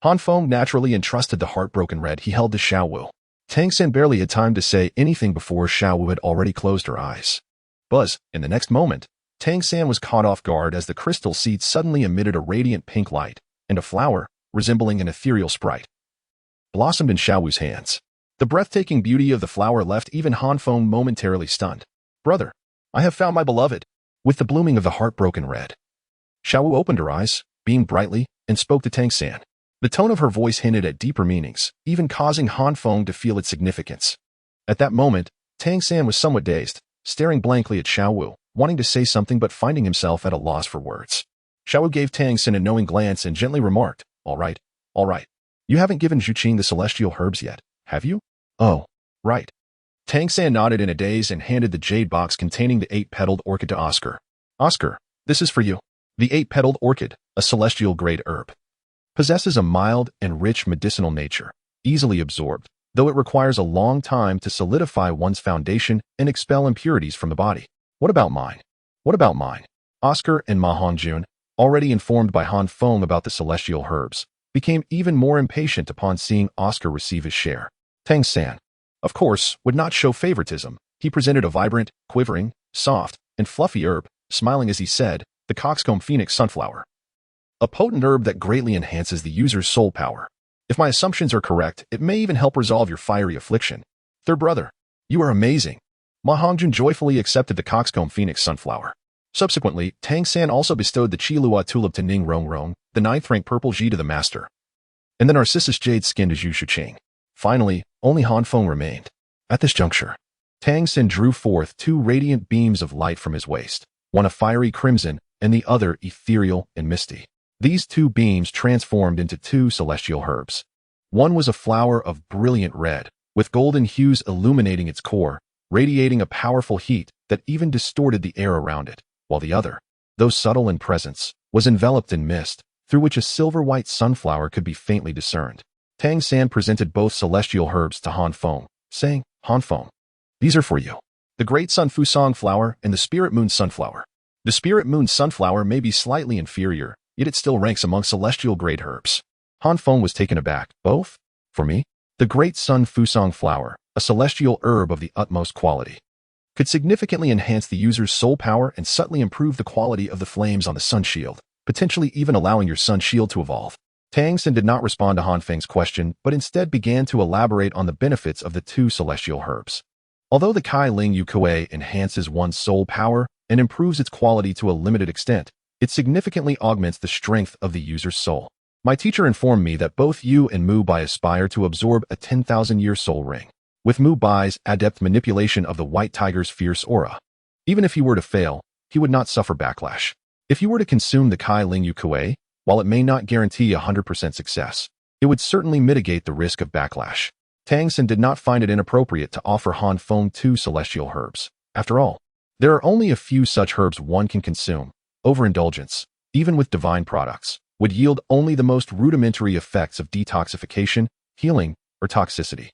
Han Feng naturally entrusted the heartbroken red he held to Xiao Wu. Tang San barely had time to say anything before Xiao Wu had already closed her eyes. Buzz, in the next moment, Tang San was caught off guard as the crystal seed suddenly emitted a radiant pink light, and a flower, resembling an ethereal sprite, blossomed in Xiao Wu's hands. The breathtaking beauty of the flower left even Han Feng momentarily stunned. "Brother, I have found my beloved." With the blooming of the heartbroken red, Xiao Wu opened her eyes, beamed brightly, and spoke to Tang San. The tone of her voice hinted at deeper meanings, even causing Han Feng to feel its significance. At that moment, Tang San was somewhat dazed, staring blankly at Xiao Wu, wanting to say something but finding himself at a loss for words. Xiao Wu gave Tang San a knowing glance and gently remarked, all right. You haven't given Zhu Qing the celestial herbs yet, have you?" "Oh, right." Tang San nodded in a daze and handed the jade box containing the 8-petaled orchid to Oscar. "Oscar, this is for you. The 8-petaled orchid, a celestial-grade herb, possesses a mild and rich medicinal nature, easily absorbed, though it requires a long time to solidify one's foundation and expel impurities from the body. What about mine? Oscar and Ma Hongjun, already informed by Han Feng about the celestial herbs, became even more impatient upon seeing Oscar receive his share. Tang San, of course, would not show favoritism. He presented a vibrant, quivering, soft, and fluffy herb, smiling as he said, the Coxcomb Phoenix Sunflower, a potent herb that greatly enhances the user's soul power. If my assumptions are correct, it may even help resolve your fiery affliction. Third brother, you are amazing." Ma Hongjun joyfully accepted the Coxcomb Phoenix Sunflower. Subsequently, Tang San also bestowed the Qilua Tulip to Ning Rongrong, the 9th rank Purple Ji to the Master, and the Narcissus Jade Skin to Zhu Qing. Finally, only Han Feng remained. At this juncture, Tang San drew forth 2 radiant beams of light from his waist, one a fiery crimson and the other ethereal and misty. These two beams transformed into two celestial herbs. One was a flower of brilliant red, with golden hues illuminating its core, radiating a powerful heat that even distorted the air around it, while the other, though subtle in presence, was enveloped in mist, through which a silver-white sunflower could be faintly discerned. Tang San presented both celestial herbs to Han Feng, saying, Han Feng, these are for you. The Great Sun Fusang flower and the Spirit Moon sunflower. The Spirit Moon sunflower may be slightly inferior, yet it still ranks among celestial-grade herbs. Han Feng was taken aback. Both? For me? The Great Sun Fusang flower, a celestial herb of the utmost quality, could significantly enhance the user's soul power and subtly improve the quality of the flames on the sun shield, potentially even allowing your sun shield to evolve. Tang San did not respond to Han Feng's question, but instead began to elaborate on the benefits of the two celestial herbs. Although the Kai Ling Yu Kuei enhances one's soul power and improves its quality to a limited extent, it significantly augments the strength of the user's soul. My teacher informed me that both you and Mu Bai aspire to absorb a 10,000-year soul ring, with Mu Bai's adept manipulation of the White Tiger's fierce aura. Even if he were to fail, he would not suffer backlash. If you were to consume the Kai Ling Yu Kuei, while it may not guarantee 100% success, it would certainly mitigate the risk of backlash. Tang San did not find it inappropriate to offer Han Feng two celestial herbs. After all, there are only a few such herbs one can consume. Overindulgence, even with divine products, would yield only the most rudimentary effects of detoxification, healing, or toxicity,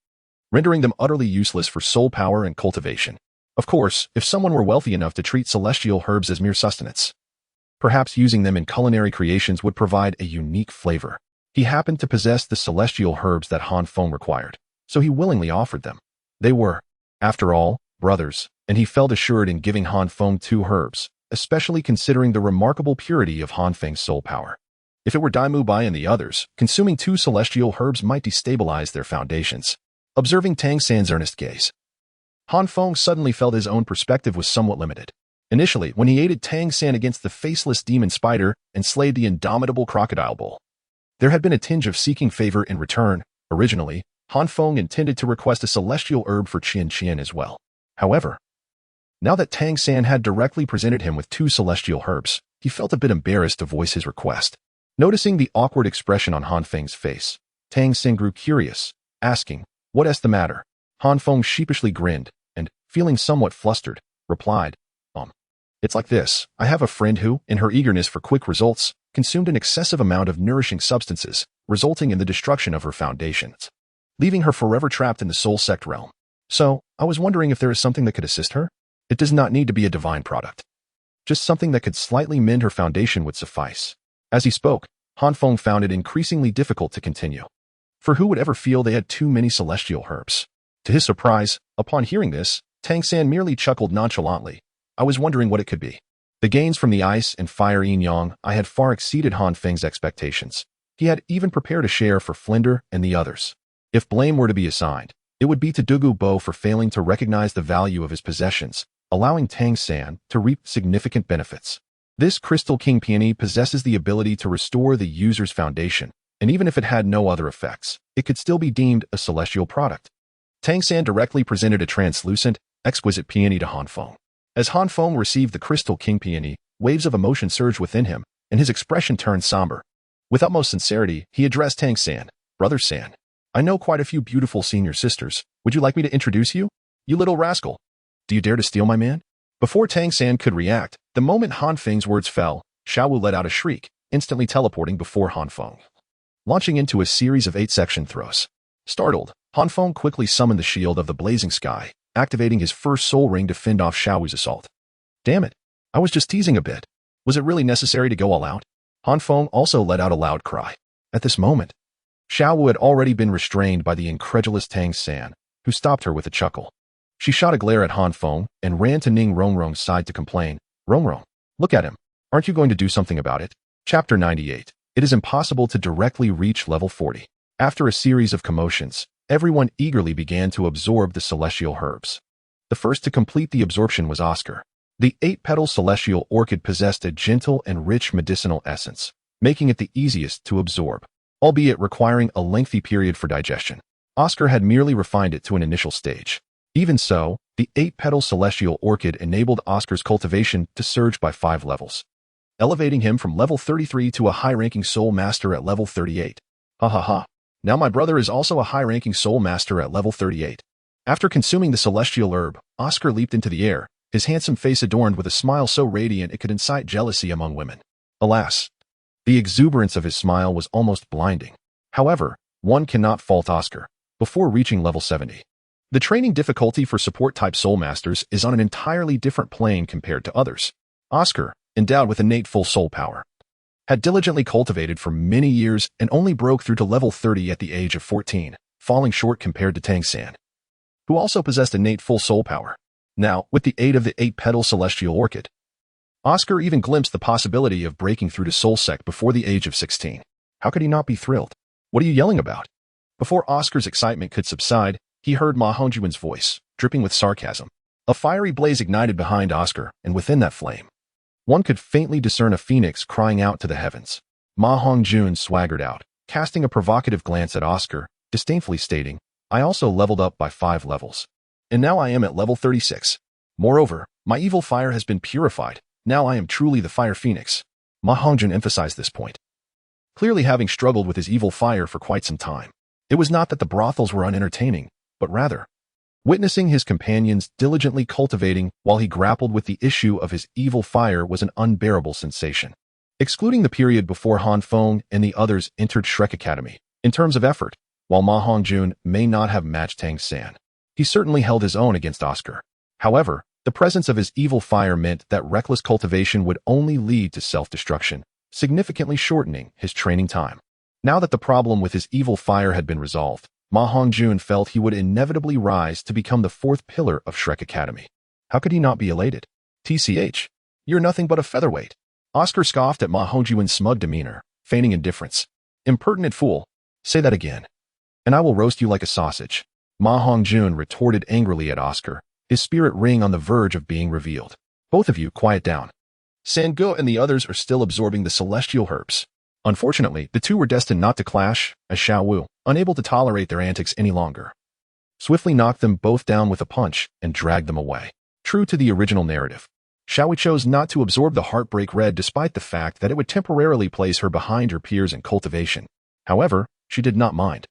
rendering them utterly useless for soul power and cultivation. Of course, if someone were wealthy enough to treat celestial herbs as mere sustenance, perhaps using them in culinary creations would provide a unique flavor. He happened to possess the celestial herbs that Han Feng required, so he willingly offered them. They were, after all, brothers, and he felt assured in giving Han Feng two herbs, especially considering the remarkable purity of Han Feng's soul power. If it were Dai Mu Bai and the others, consuming two celestial herbs might destabilize their foundations. Observing Tang San's earnest gaze, Han Feng suddenly felt his own perspective was somewhat limited. Initially, when he aided Tang San against the faceless demon spider and slayed the indomitable crocodile bull, there had been a tinge of seeking favor in return. Originally, Han Feng intended to request a celestial herb for Qian Qian as well. However, now that Tang San had directly presented him with two celestial herbs, he felt a bit embarrassed to voice his request. Noticing the awkward expression on Han Feng's face, Tang San grew curious, asking, "What's the matter?" Han Feng sheepishly grinned, and, feeling somewhat flustered, replied, It's like this. I have a friend who, in her eagerness for quick results, consumed an excessive amount of nourishing substances, resulting in the destruction of her foundations, leaving her forever trapped in the soul sect realm. So, I was wondering if there is something that could assist her? It does not need to be a divine product. Just something that could slightly mend her foundation would suffice. As he spoke, Han Feng found it increasingly difficult to continue. For who would ever feel they had too many celestial herbs? To his surprise, upon hearing this, Tang San merely chuckled nonchalantly. I was wondering what it could be. The gains from the ice and fire yin-yang I had far exceeded Han Feng's expectations. He had even prepared a share for Flinder and the others. If blame were to be assigned, it would be to Douluo Bo for failing to recognize the value of his possessions, allowing Tang San to reap significant benefits. This Crystal King Peony possesses the ability to restore the user's foundation, and even if it had no other effects, it could still be deemed a celestial product. Tang San directly presented a translucent, exquisite peony to Han Feng. As Han Feng received the Crystal King Peony, waves of emotion surged within him, and his expression turned somber. With utmost sincerity, he addressed Tang San. Brother San, I know quite a few beautiful senior sisters. Would you like me to introduce you? You little rascal. Do you dare to steal my man? Before Tang San could react, the moment Han Feng's words fell, Xiao Wu let out a shriek, instantly teleporting before Han Feng, launching into a series of 8-section throws. Startled, Han Feng quickly summoned the shield of the blazing sky, activating his first soul ring to fend off Xiao Wu's assault. Damn it, I was just teasing a bit. Was it really necessary to go all out? Han Feng also let out a loud cry. At this moment, Xiao Wu had already been restrained by the incredulous Tang San, who stopped her with a chuckle. She shot a glare at Han Feng and ran to Ning Rongrong's side to complain. Rongrong, look at him. Aren't you going to do something about it? Chapter 98. It is impossible to directly reach level 40. After a series of commotions, everyone eagerly began to absorb the celestial herbs. The first to complete the absorption was Oscar. The 8-petal celestial orchid possessed a gentle and rich medicinal essence, making it the easiest to absorb, albeit requiring a lengthy period for digestion. Oscar had merely refined it to an initial stage. Even so, the 8-petal celestial orchid enabled Oscar's cultivation to surge by 5 levels. elevating him from level 33 to a high-ranking Soul Master at level 38. Ha ha ha. Now my brother is also a high-ranking Soul Master at level 38. After consuming the celestial herb, Oscar leaped into the air, his handsome face adorned with a smile so radiant it could incite jealousy among women. Alas, the exuberance of his smile was almost blinding. However, one cannot fault Oscar. Before reaching level 70, the training difficulty for support-type Soul Masters is on an entirely different plane compared to others. Oscar, endowed with innate full soul power, had diligently cultivated for many years and only broke through to level 30 at the age of 14, falling short compared to Tang San, who also possessed innate full soul power. Now, with the aid of the 8-petal celestial orchid, Oscar even glimpsed the possibility of breaking through to Soul Sect before the age of 16. How could he not be thrilled? What are you yelling about? Before Oscar's excitement could subside, he heard Ma Hongjuan's voice, dripping with sarcasm. A fiery blaze ignited behind Oscar, and within that flame, one could faintly discern a phoenix crying out to the heavens. Ma Hongjun swaggered out, casting a provocative glance at Oscar, disdainfully stating, I also leveled up by 5 levels. And now I am at level 36. Moreover, my evil fire has been purified. Now I am truly the Fire Phoenix. Ma Hongjun emphasized this point, clearly having struggled with his evil fire for quite some time. It was not that the brothels were unentertaining, but rather, witnessing his companions diligently cultivating while he grappled with the issue of his evil fire was an unbearable sensation. Excluding the period before Han Feng and the others entered Shrek Academy, in terms of effort, while Ma Hongjun may not have matched Tang San, he certainly held his own against Oscar. However, the presence of his evil fire meant that reckless cultivation would only lead to self-destruction, significantly shortening his training time. Now that the problem with his evil fire had been resolved, Ma Hongjun felt he would inevitably rise to become the 4th pillar of Shrek Academy. How could he not be elated? TCH, you're nothing but a featherweight. Oscar scoffed at Ma Hongjuan's smug demeanor, feigning indifference. Impertinent fool. Say that again, and I will roast you like a sausage. Ma Hongjun retorted angrily at Oscar, his spirit ring on the verge of being revealed. Both of you, quiet down. Sangu and the others are still absorbing the celestial herbs. Unfortunately, the two were destined not to clash, as Xiao Wu, unable to tolerate their antics any longer, swiftly knocked them both down with a punch and dragged them away. True to the original narrative, Xiao Wu chose not to absorb the Heartbreak Red despite the fact that it would temporarily place her behind her peers in cultivation. However, she did not mind.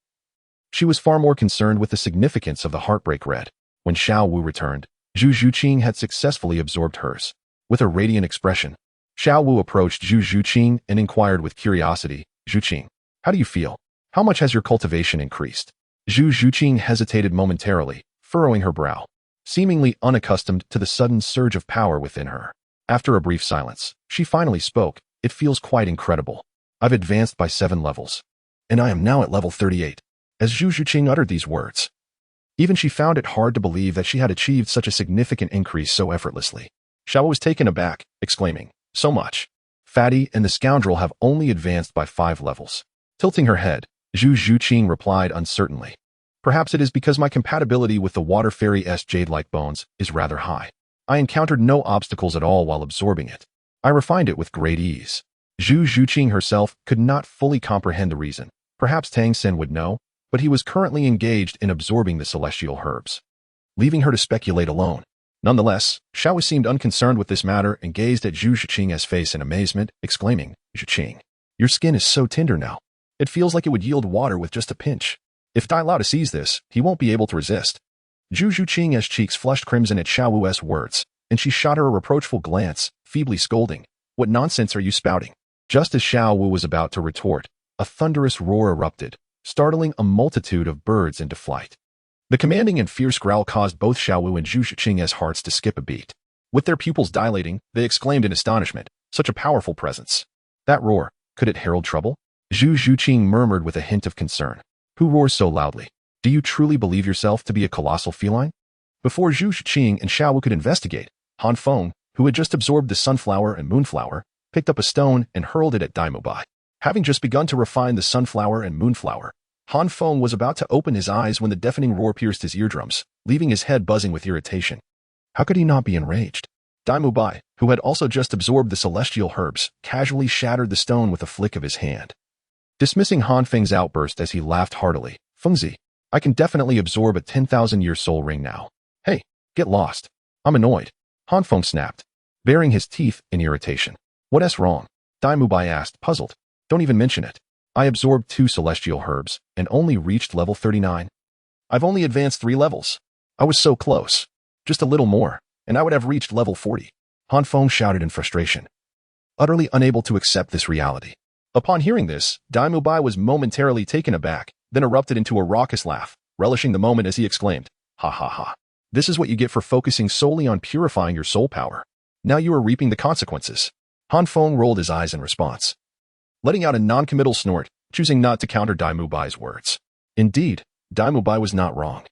She was far more concerned with the significance of the Heartbreak Red. When Xiao Wu returned, Zhu Zhuqing had successfully absorbed hers. With a radiant expression, Xiao Wu approached Zhu Zhuqing and inquired with curiosity, Zhuqing, how do you feel? How much has your cultivation increased? Zhu Zhuqing hesitated momentarily, furrowing her brow, seemingly unaccustomed to the sudden surge of power within her. After a brief silence, she finally spoke, it feels quite incredible. I've advanced by 7 levels, and I am now at level 38. As Zhu Zhuqing uttered these words, even she found it hard to believe that she had achieved such a significant increase so effortlessly. Xiao was taken aback, exclaiming, so much. Fatty and the scoundrel have only advanced by 5 levels. Tilting her head, Zhu Zhuqing replied uncertainly. Perhaps it is because my compatibility with the water fairy's jade-like bones is rather high. I encountered no obstacles at all while absorbing it. I refined it with great ease. Zhu Zhuqing herself could not fully comprehend the reason. Perhaps Tang Sen would know, but he was currently engaged in absorbing the celestial herbs, leaving her to speculate alone. Nonetheless, Xiao seemed unconcerned with this matter and gazed at Zhu Zhuqing's face in amazement, exclaiming, Zhuqing, your skin is so tender now. It feels like it would yield water with just a pinch. If Douluo sees this, he won't be able to resist. Zhu Zhuqing's cheeks flushed crimson at Xiao Wu's words, and she shot her a reproachful glance, feebly scolding, what nonsense are you spouting? Just as Xiao Wu was about to retort, a thunderous roar erupted, startling a multitude of birds into flight. The commanding and fierce growl caused both Xiao Wu and Zhu Zhuqing's hearts to skip a beat. With their pupils dilating, they exclaimed in astonishment, such a powerful presence. That roar, could it herald trouble? Zhu Zhuqing murmured with a hint of concern. Who roars so loudly? Do you truly believe yourself to be a colossal feline? Before Zhu Zhuqing and Xiao Wu could investigate, Han Feng, who had just absorbed the sunflower and moonflower, picked up a stone and hurled it at Daimao Bai. Having just begun to refine the sunflower and moonflower, Han Feng was about to open his eyes when the deafening roar pierced his eardrums, leaving his head buzzing with irritation. How could he not be enraged? Daimao Bai, who had also just absorbed the celestial herbs, casually shattered the stone with a flick of his hand, dismissing Han Feng's outburst as he laughed heartily. Fengzi, I can definitely absorb a 10,000-year soul ring now. Hey, get lost. I'm annoyed. Han Feng snapped, baring his teeth in irritation. What's wrong? Daimubai asked, puzzled. Don't even mention it. I absorbed 2 celestial herbs and only reached level 39. I've only advanced 3 levels. I was so close. Just a little more, and I would have reached level 40. Han Feng shouted in frustration, utterly unable to accept this reality. Upon hearing this, Daimubai was momentarily taken aback, then erupted into a raucous laugh, relishing the moment as he exclaimed, "Ha ha ha. This is what you get for focusing solely on purifying your soul power. Now you are reaping the consequences." Han Feng rolled his eyes in response, letting out a non-committal snort, choosing not to counter Daimubai's words. Indeed, Daimubai was not wrong.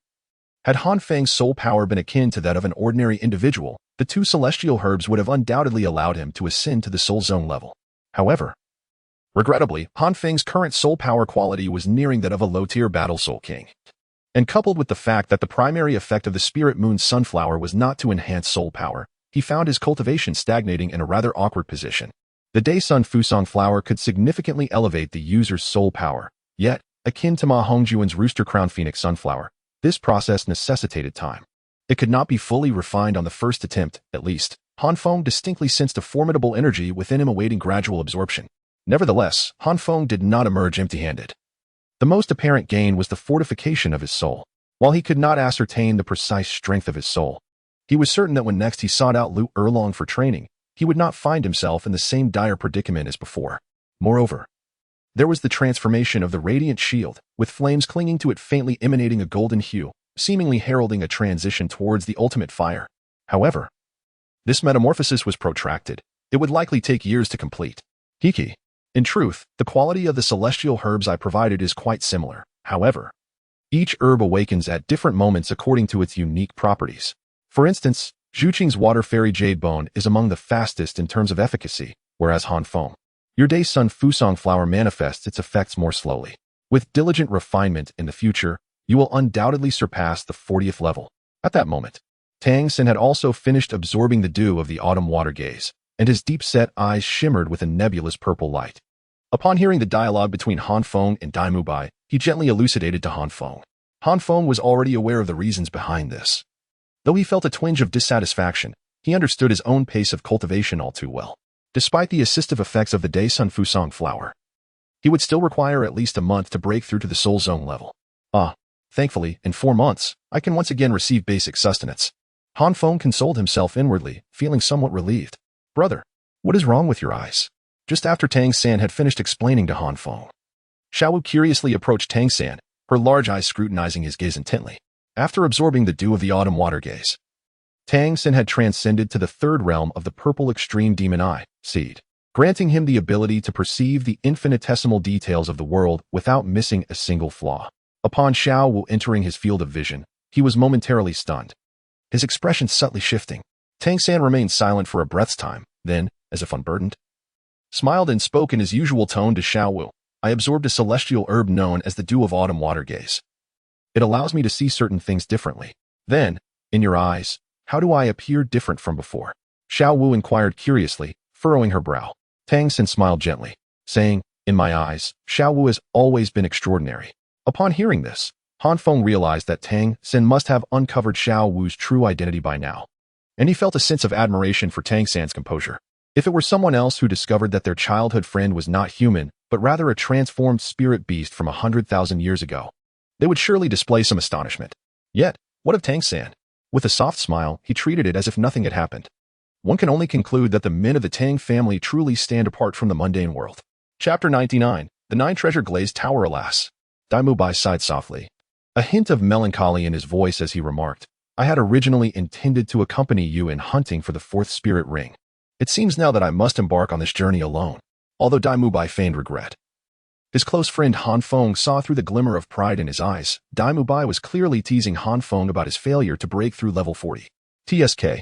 Had Han Feng's soul power been akin to that of an ordinary individual, the 2 celestial herbs would have undoubtedly allowed him to ascend to the soul zone level. However, regrettably, Han Feng's current soul power quality was nearing that of a low-tier battle soul king. And coupled with the fact that the primary effect of the spirit moon sunflower was not to enhance soul power, he found his cultivation stagnating in a rather awkward position. The Day Sun Fusong flower could significantly elevate the user's soul power, yet, akin to Ma Hongjuan's Rooster Crown Phoenix sunflower, this process necessitated time. It could not be fully refined on the first attempt, at least. Han Feng distinctly sensed a formidable energy within him awaiting gradual absorption. Nevertheless, Han Feng did not emerge empty-handed. The most apparent gain was the fortification of his soul. While he could not ascertain the precise strength of his soul, he was certain that when next he sought out Lu Erlong for training, he would not find himself in the same dire predicament as before. Moreover, there was the transformation of the radiant shield, with flames clinging to it faintly emanating a golden hue, seemingly heralding a transition towards the ultimate fire. However, this metamorphosis was protracted. It would likely take years to complete. Hiki. In truth, the quality of the celestial herbs I provided is quite similar. However, each herb awakens at different moments according to its unique properties. For instance, Zhuqing's Water Fairy Jade Bone is among the fastest in terms of efficacy, whereas Han Feng, your Day Sun Fusong flower manifests its effects more slowly. With diligent refinement in the future, you will undoubtedly surpass the 40th level. At that moment, Tang Xin had also finished absorbing the dew of the autumn water gaze, and his deep-set eyes shimmered with a nebulous purple light. Upon hearing the dialogue between Han Feng and Daimubai, he gently elucidated to Han Feng. Han Feng was already aware of the reasons behind this. Though he felt a twinge of dissatisfaction, he understood his own pace of cultivation all too well. Despite the assistive effects of the Day Sun Fusong flower, he would still require at least a month to break through to the soul zone level. Thankfully, in 4 months, I can once again receive basic sustenance. Han Feng consoled himself inwardly, feeling somewhat relieved. Brother, what is wrong with your eyes? Just after Tang San had finished explaining to Han Feng, Xiaowu curiously approached Tang San, her large eyes scrutinizing his gaze intently. After absorbing the dew of the autumn water gaze, Tang San had transcended to the 3rd realm of the purple extreme demon eye, seed, granting him the ability to perceive the infinitesimal details of the world without missing a single flaw. Upon Xiaowu entering his field of vision, he was momentarily stunned, his expression subtly shifting. Tang San remained silent for a breath's time, then, as if unburdened, smiled and spoke in his usual tone to Xiaowu. I absorbed a celestial herb known as the dew of autumn water gaze. It allows me to see certain things differently. Then, in your eyes, how do I appear different from before? Xiaowu inquired curiously, furrowing her brow. Tang Xin smiled gently, saying, in my eyes, Xiaowu has always been extraordinary. Upon hearing this, Han Feng realized that Tang Xin must have uncovered Xiaowu's true identity by now, and he felt a sense of admiration for Tang San's composure. If it were someone else who discovered that their childhood friend was not human, but rather a transformed spirit beast from 100,000 years ago, they would surely display some astonishment. Yet, what of Tang San? With a soft smile, he treated it as if nothing had happened. One can only conclude that the men of the Tang family truly stand apart from the mundane world. Chapter 99, The 9 Treasure Glazed Tower. Alas. Daimubai sighed softly, a hint of melancholy in his voice as he remarked, I had originally intended to accompany you in hunting for the 4th spirit ring. It seems now that I must embark on this journey alone. Although Daimubai feigned regret, his close friend Han Feng saw through the glimmer of pride in his eyes. Daimubai was clearly teasing Han Feng about his failure to break through level 40. TSK.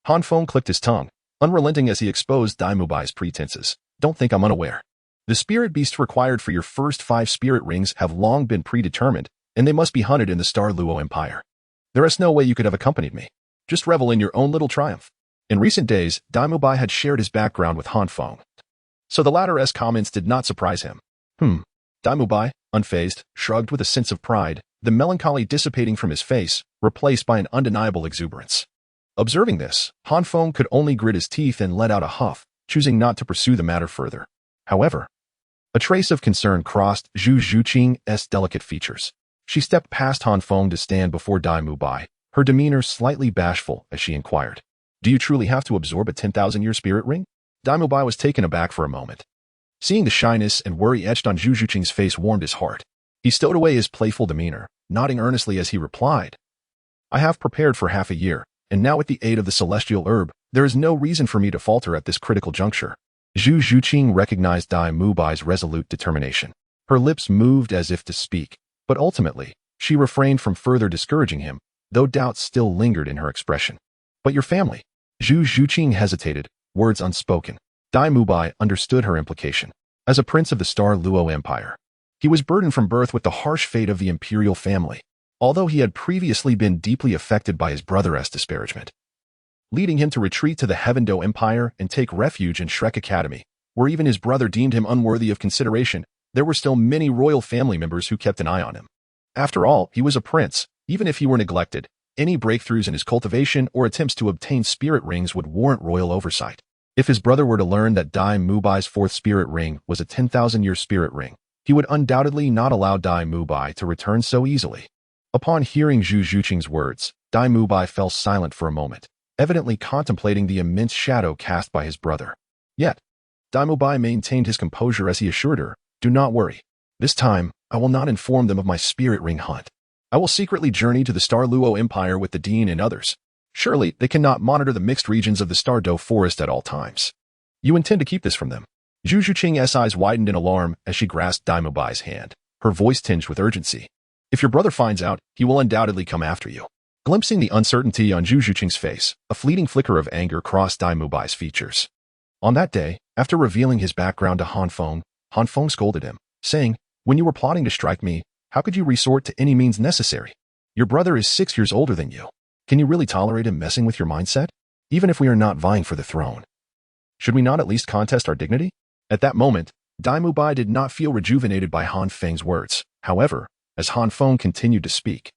Han Feng clicked his tongue, unrelenting as he exposed Daimubai's pretenses. Don't think I'm unaware. The spirit beasts required for your first 5 spirit rings have long been predetermined, and they must be hunted in the Stardo Empire. There is no way you could have accompanied me. Just revel in your own little triumph. In recent days, Daimubai had shared his background with Han Feng, so the latter's comments did not surprise him. Daimubai, unfazed, shrugged with a sense of pride, the melancholy dissipating from his face, replaced by an undeniable exuberance. Observing this, Han Feng could only grit his teeth and let out a huff, choosing not to pursue the matter further. However, a trace of concern crossed Zhu Zhuqing's delicate features. She stepped past Han Feng to stand before Dai Mubai, her demeanor slightly bashful as she inquired, "Do you truly have to absorb a 10,000-year spirit ring?" Dai Mubai was taken aback for a moment. Seeing the shyness and worry etched on Zhu Zhuqing's face warmed his heart. He stowed away his playful demeanor, nodding earnestly as he replied, "I have prepared for half a year, and now with the aid of the celestial herb, there is no reason for me to falter at this critical juncture." Zhu Zhuqing recognized Dai Mubai's resolute determination. Her lips moved as if to speak, but ultimately, she refrained from further discouraging him, though doubts still lingered in her expression. "But your family?" Zhu Zhuqing hesitated, words unspoken. Dai Mubai understood her implication. As a prince of the Stardo Empire, he was burdened from birth with the harsh fate of the imperial family, although he had previously been deeply affected by his brother's disparagement, leading him to retreat to the Heavendo Empire and take refuge in Shrek Academy, where even his brother deemed him unworthy of consideration. There were still many royal family members who kept an eye on him. After all, he was a prince. Even if he were neglected, any breakthroughs in his cultivation or attempts to obtain spirit rings would warrant royal oversight. If his brother were to learn that Dai Mubai's fourth spirit ring was a 10,000-year spirit ring, he would undoubtedly not allow Dai Mubai to return so easily. Upon hearing Zhu Zhuqing's words, Dai Mubai fell silent for a moment, evidently contemplating the immense shadow cast by his brother. Yet, Dai Mubai maintained his composure as he assured her, "Do not worry. This time, I will not inform them of my spirit ring hunt. I will secretly journey to the Starluo Empire with the Dean and others. Surely, they cannot monitor the mixed regions of the Stardo forest at all times. You intend to keep this from them?" Zhu Zhuqing's eyes widened in alarm as she grasped Dai Mubai's hand, her voice tinged with urgency. "If your brother finds out, he will undoubtedly come after you." Glimpsing the uncertainty on Zhu Zhuqing's face, a fleeting flicker of anger crossed Dai Mubai's features. On that day, after revealing his background to Han Feng scolded him, saying, "When you were plotting to strike me, how could you resort to any means necessary? Your brother is 6 years older than you. Can you really tolerate him messing with your mindset? Even if we are not vying for the throne, should we not at least contest our dignity?" At that moment, Dai Mubai did not feel rejuvenated by Han Feng's words. However, as Han Feng continued to speak,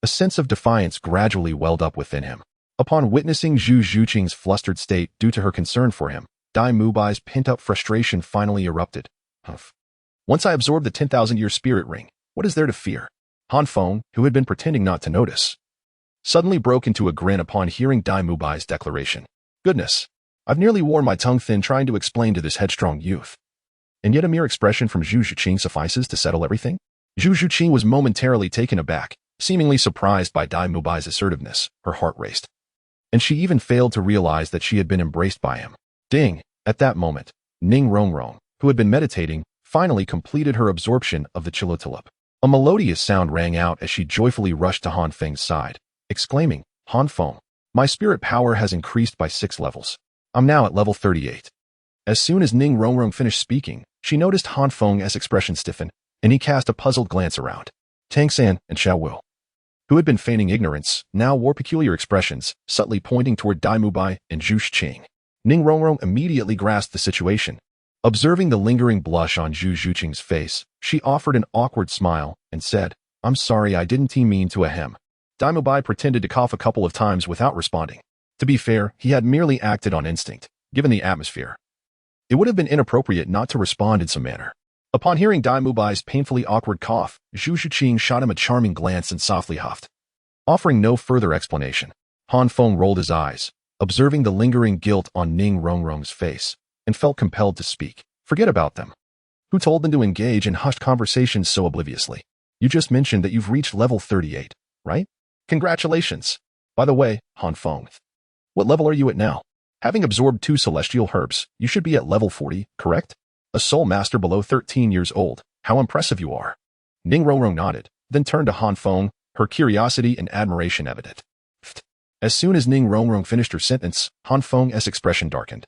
a sense of defiance gradually welled up within him. Upon witnessing Zhu Zhuqing's flustered state due to her concern for him, Dai Mubai's pent-up frustration finally erupted. "Humph. Once I absorb the 10,000-year spirit ring, what is there to fear?" Han Feng, who had been pretending not to notice, suddenly broke into a grin upon hearing Dai Mubai's declaration. "Goodness, I've nearly worn my tongue thin trying to explain to this headstrong youth. And yet a mere expression from Zhu Zhuqing suffices to settle everything?" Zhu Zhuqing was momentarily taken aback, seemingly surprised by Dai Mubai's assertiveness. Her heart raced, and she even failed to realize that she had been embraced by him. Ding! At that moment, Ning Rongrong, who had been meditating, finally completed her absorption of the Chilotulip. A melodious sound rang out as she joyfully rushed to Han Feng's side, exclaiming, "Han Feng, my spirit power has increased by 6 levels. I'm now at level 38. As soon as Ning Rongrong finished speaking, she noticed Han Feng's expression stiffen, and he cast a puzzled glance around. Tang San and Xiao Wu, who had been feigning ignorance, now wore peculiar expressions, subtly pointing toward Dai Mubai and Zhu Zhuqing. Ning Rongrong immediately grasped the situation. Observing the lingering blush on Zhu Zhuqing's face, she offered an awkward smile and said, "I'm sorry, I didn't mean to ahem." Dai Mubai pretended to cough a couple of times without responding. To be fair, he had merely acted on instinct, given the atmosphere. It would have been inappropriate not to respond in some manner. Upon hearing Dai Mubai's painfully awkward cough, Zhu Zhuqing shot him a charming glance and softly huffed. Offering no further explanation, Han Feng rolled his eyes, observing the lingering guilt on Ning Rongrong's face, and felt compelled to speak. "Forget about them. Who told them to engage in hushed conversations so obliviously? You just mentioned that you've reached level 38, right? Congratulations. By the way, Han Feng, what level are you at now? Having absorbed 2 celestial herbs, you should be at level 40, correct? A soul master below 13 years old. How impressive you are." Ning Rongrong nodded, then turned to Han Feng, her curiosity and admiration evident. As soon as Ning Rongrong finished her sentence, Han Feng's expression darkened,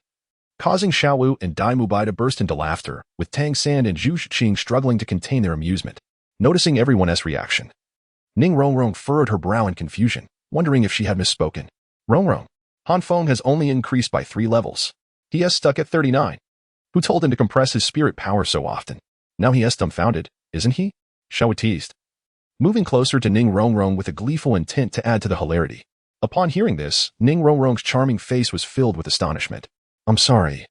causing Xiao Wu and Dai Mubai to burst into laughter, with Tang San and Zhu Zhuqing struggling to contain their amusement. Noticing everyone's reaction, Ning Rongrong furrowed her brow in confusion, wondering if she had misspoken. "Rongrong, Han Feng has only increased by 3 levels. He has stuck at 39. Who told him to compress his spirit power so often? Now he is dumbfounded, isn't he?" Xiao Wu teased, moving closer to Ning Rongrong with a gleeful intent to add to the hilarity. Upon hearing this, Ning Rongrong's charming face was filled with astonishment. "I'm sorry.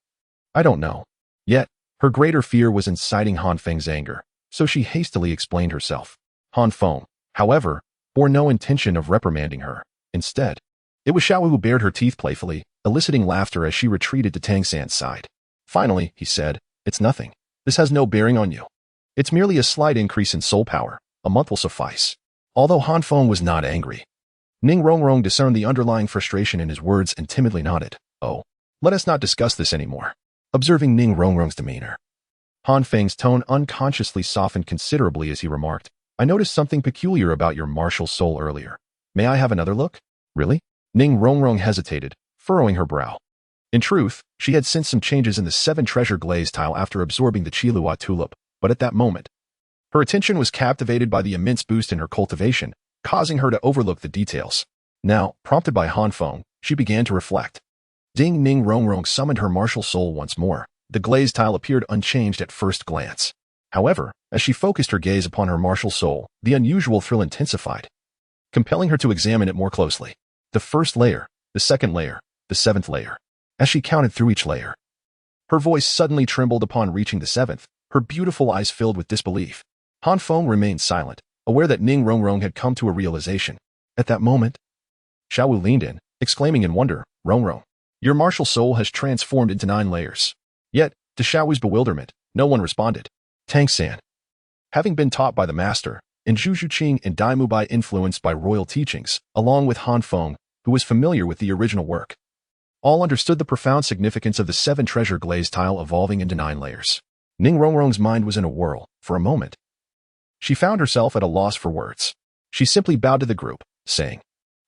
I don't know. Yet, her greater fear was inciting Han Feng's anger, so she hastily explained herself. Han Feng, however, bore no intention of reprimanding her. Instead, it was Xiao Wu who bared her teeth playfully, eliciting laughter as she retreated to Tang San's side. Finally, he said, "It's nothing. This has no bearing on you. It's merely a slight increase in soul power. A month will suffice." Although Han Feng was not angry, Ning Rongrong discerned the underlying frustration in his words and timidly nodded. "Oh, let us not discuss this anymore." Observing Ning Rongrong's demeanor, Han Feng's tone unconsciously softened considerably as he remarked, "I noticed something peculiar about your martial soul earlier. May I have another look?" "Really?" Ning Rongrong hesitated, furrowing her brow. In truth, she had sensed some changes in the 7 treasure glaze tile after absorbing the Qilua tulip, but at that moment, her attention was captivated by the immense boost in her cultivation, causing her to overlook the details. Now, prompted by Han Feng, she began to reflect. Ding Ning Rongrong summoned her martial soul once more. The glaze tile appeared unchanged at first glance. However, as she focused her gaze upon her martial soul, the unusual thrill intensified, compelling her to examine it more closely. The first layer, the second layer, the 7th layer. As she counted through each layer, her voice suddenly trembled upon reaching the 7th, her beautiful eyes filled with disbelief. Han Feng remained silent, aware that Ning Rongrong had come to a realization. At that moment, Xiao Wu leaned in, exclaiming in wonder, "Rongrong, your martial soul has transformed into 9 layers." Yet, to Xiao Wu's bewilderment, no one responded. Tang San, having been taught by the master, and Zhu Zhuqing and Dai Mubai influenced by royal teachings, along with Han Feng, who was familiar with the original work, all understood the profound significance of the 7 treasure glaze tile evolving into 9 layers. Ning Rongrong's mind was in a whirl. For a moment, she found herself at a loss for words. She simply bowed to the group, saying,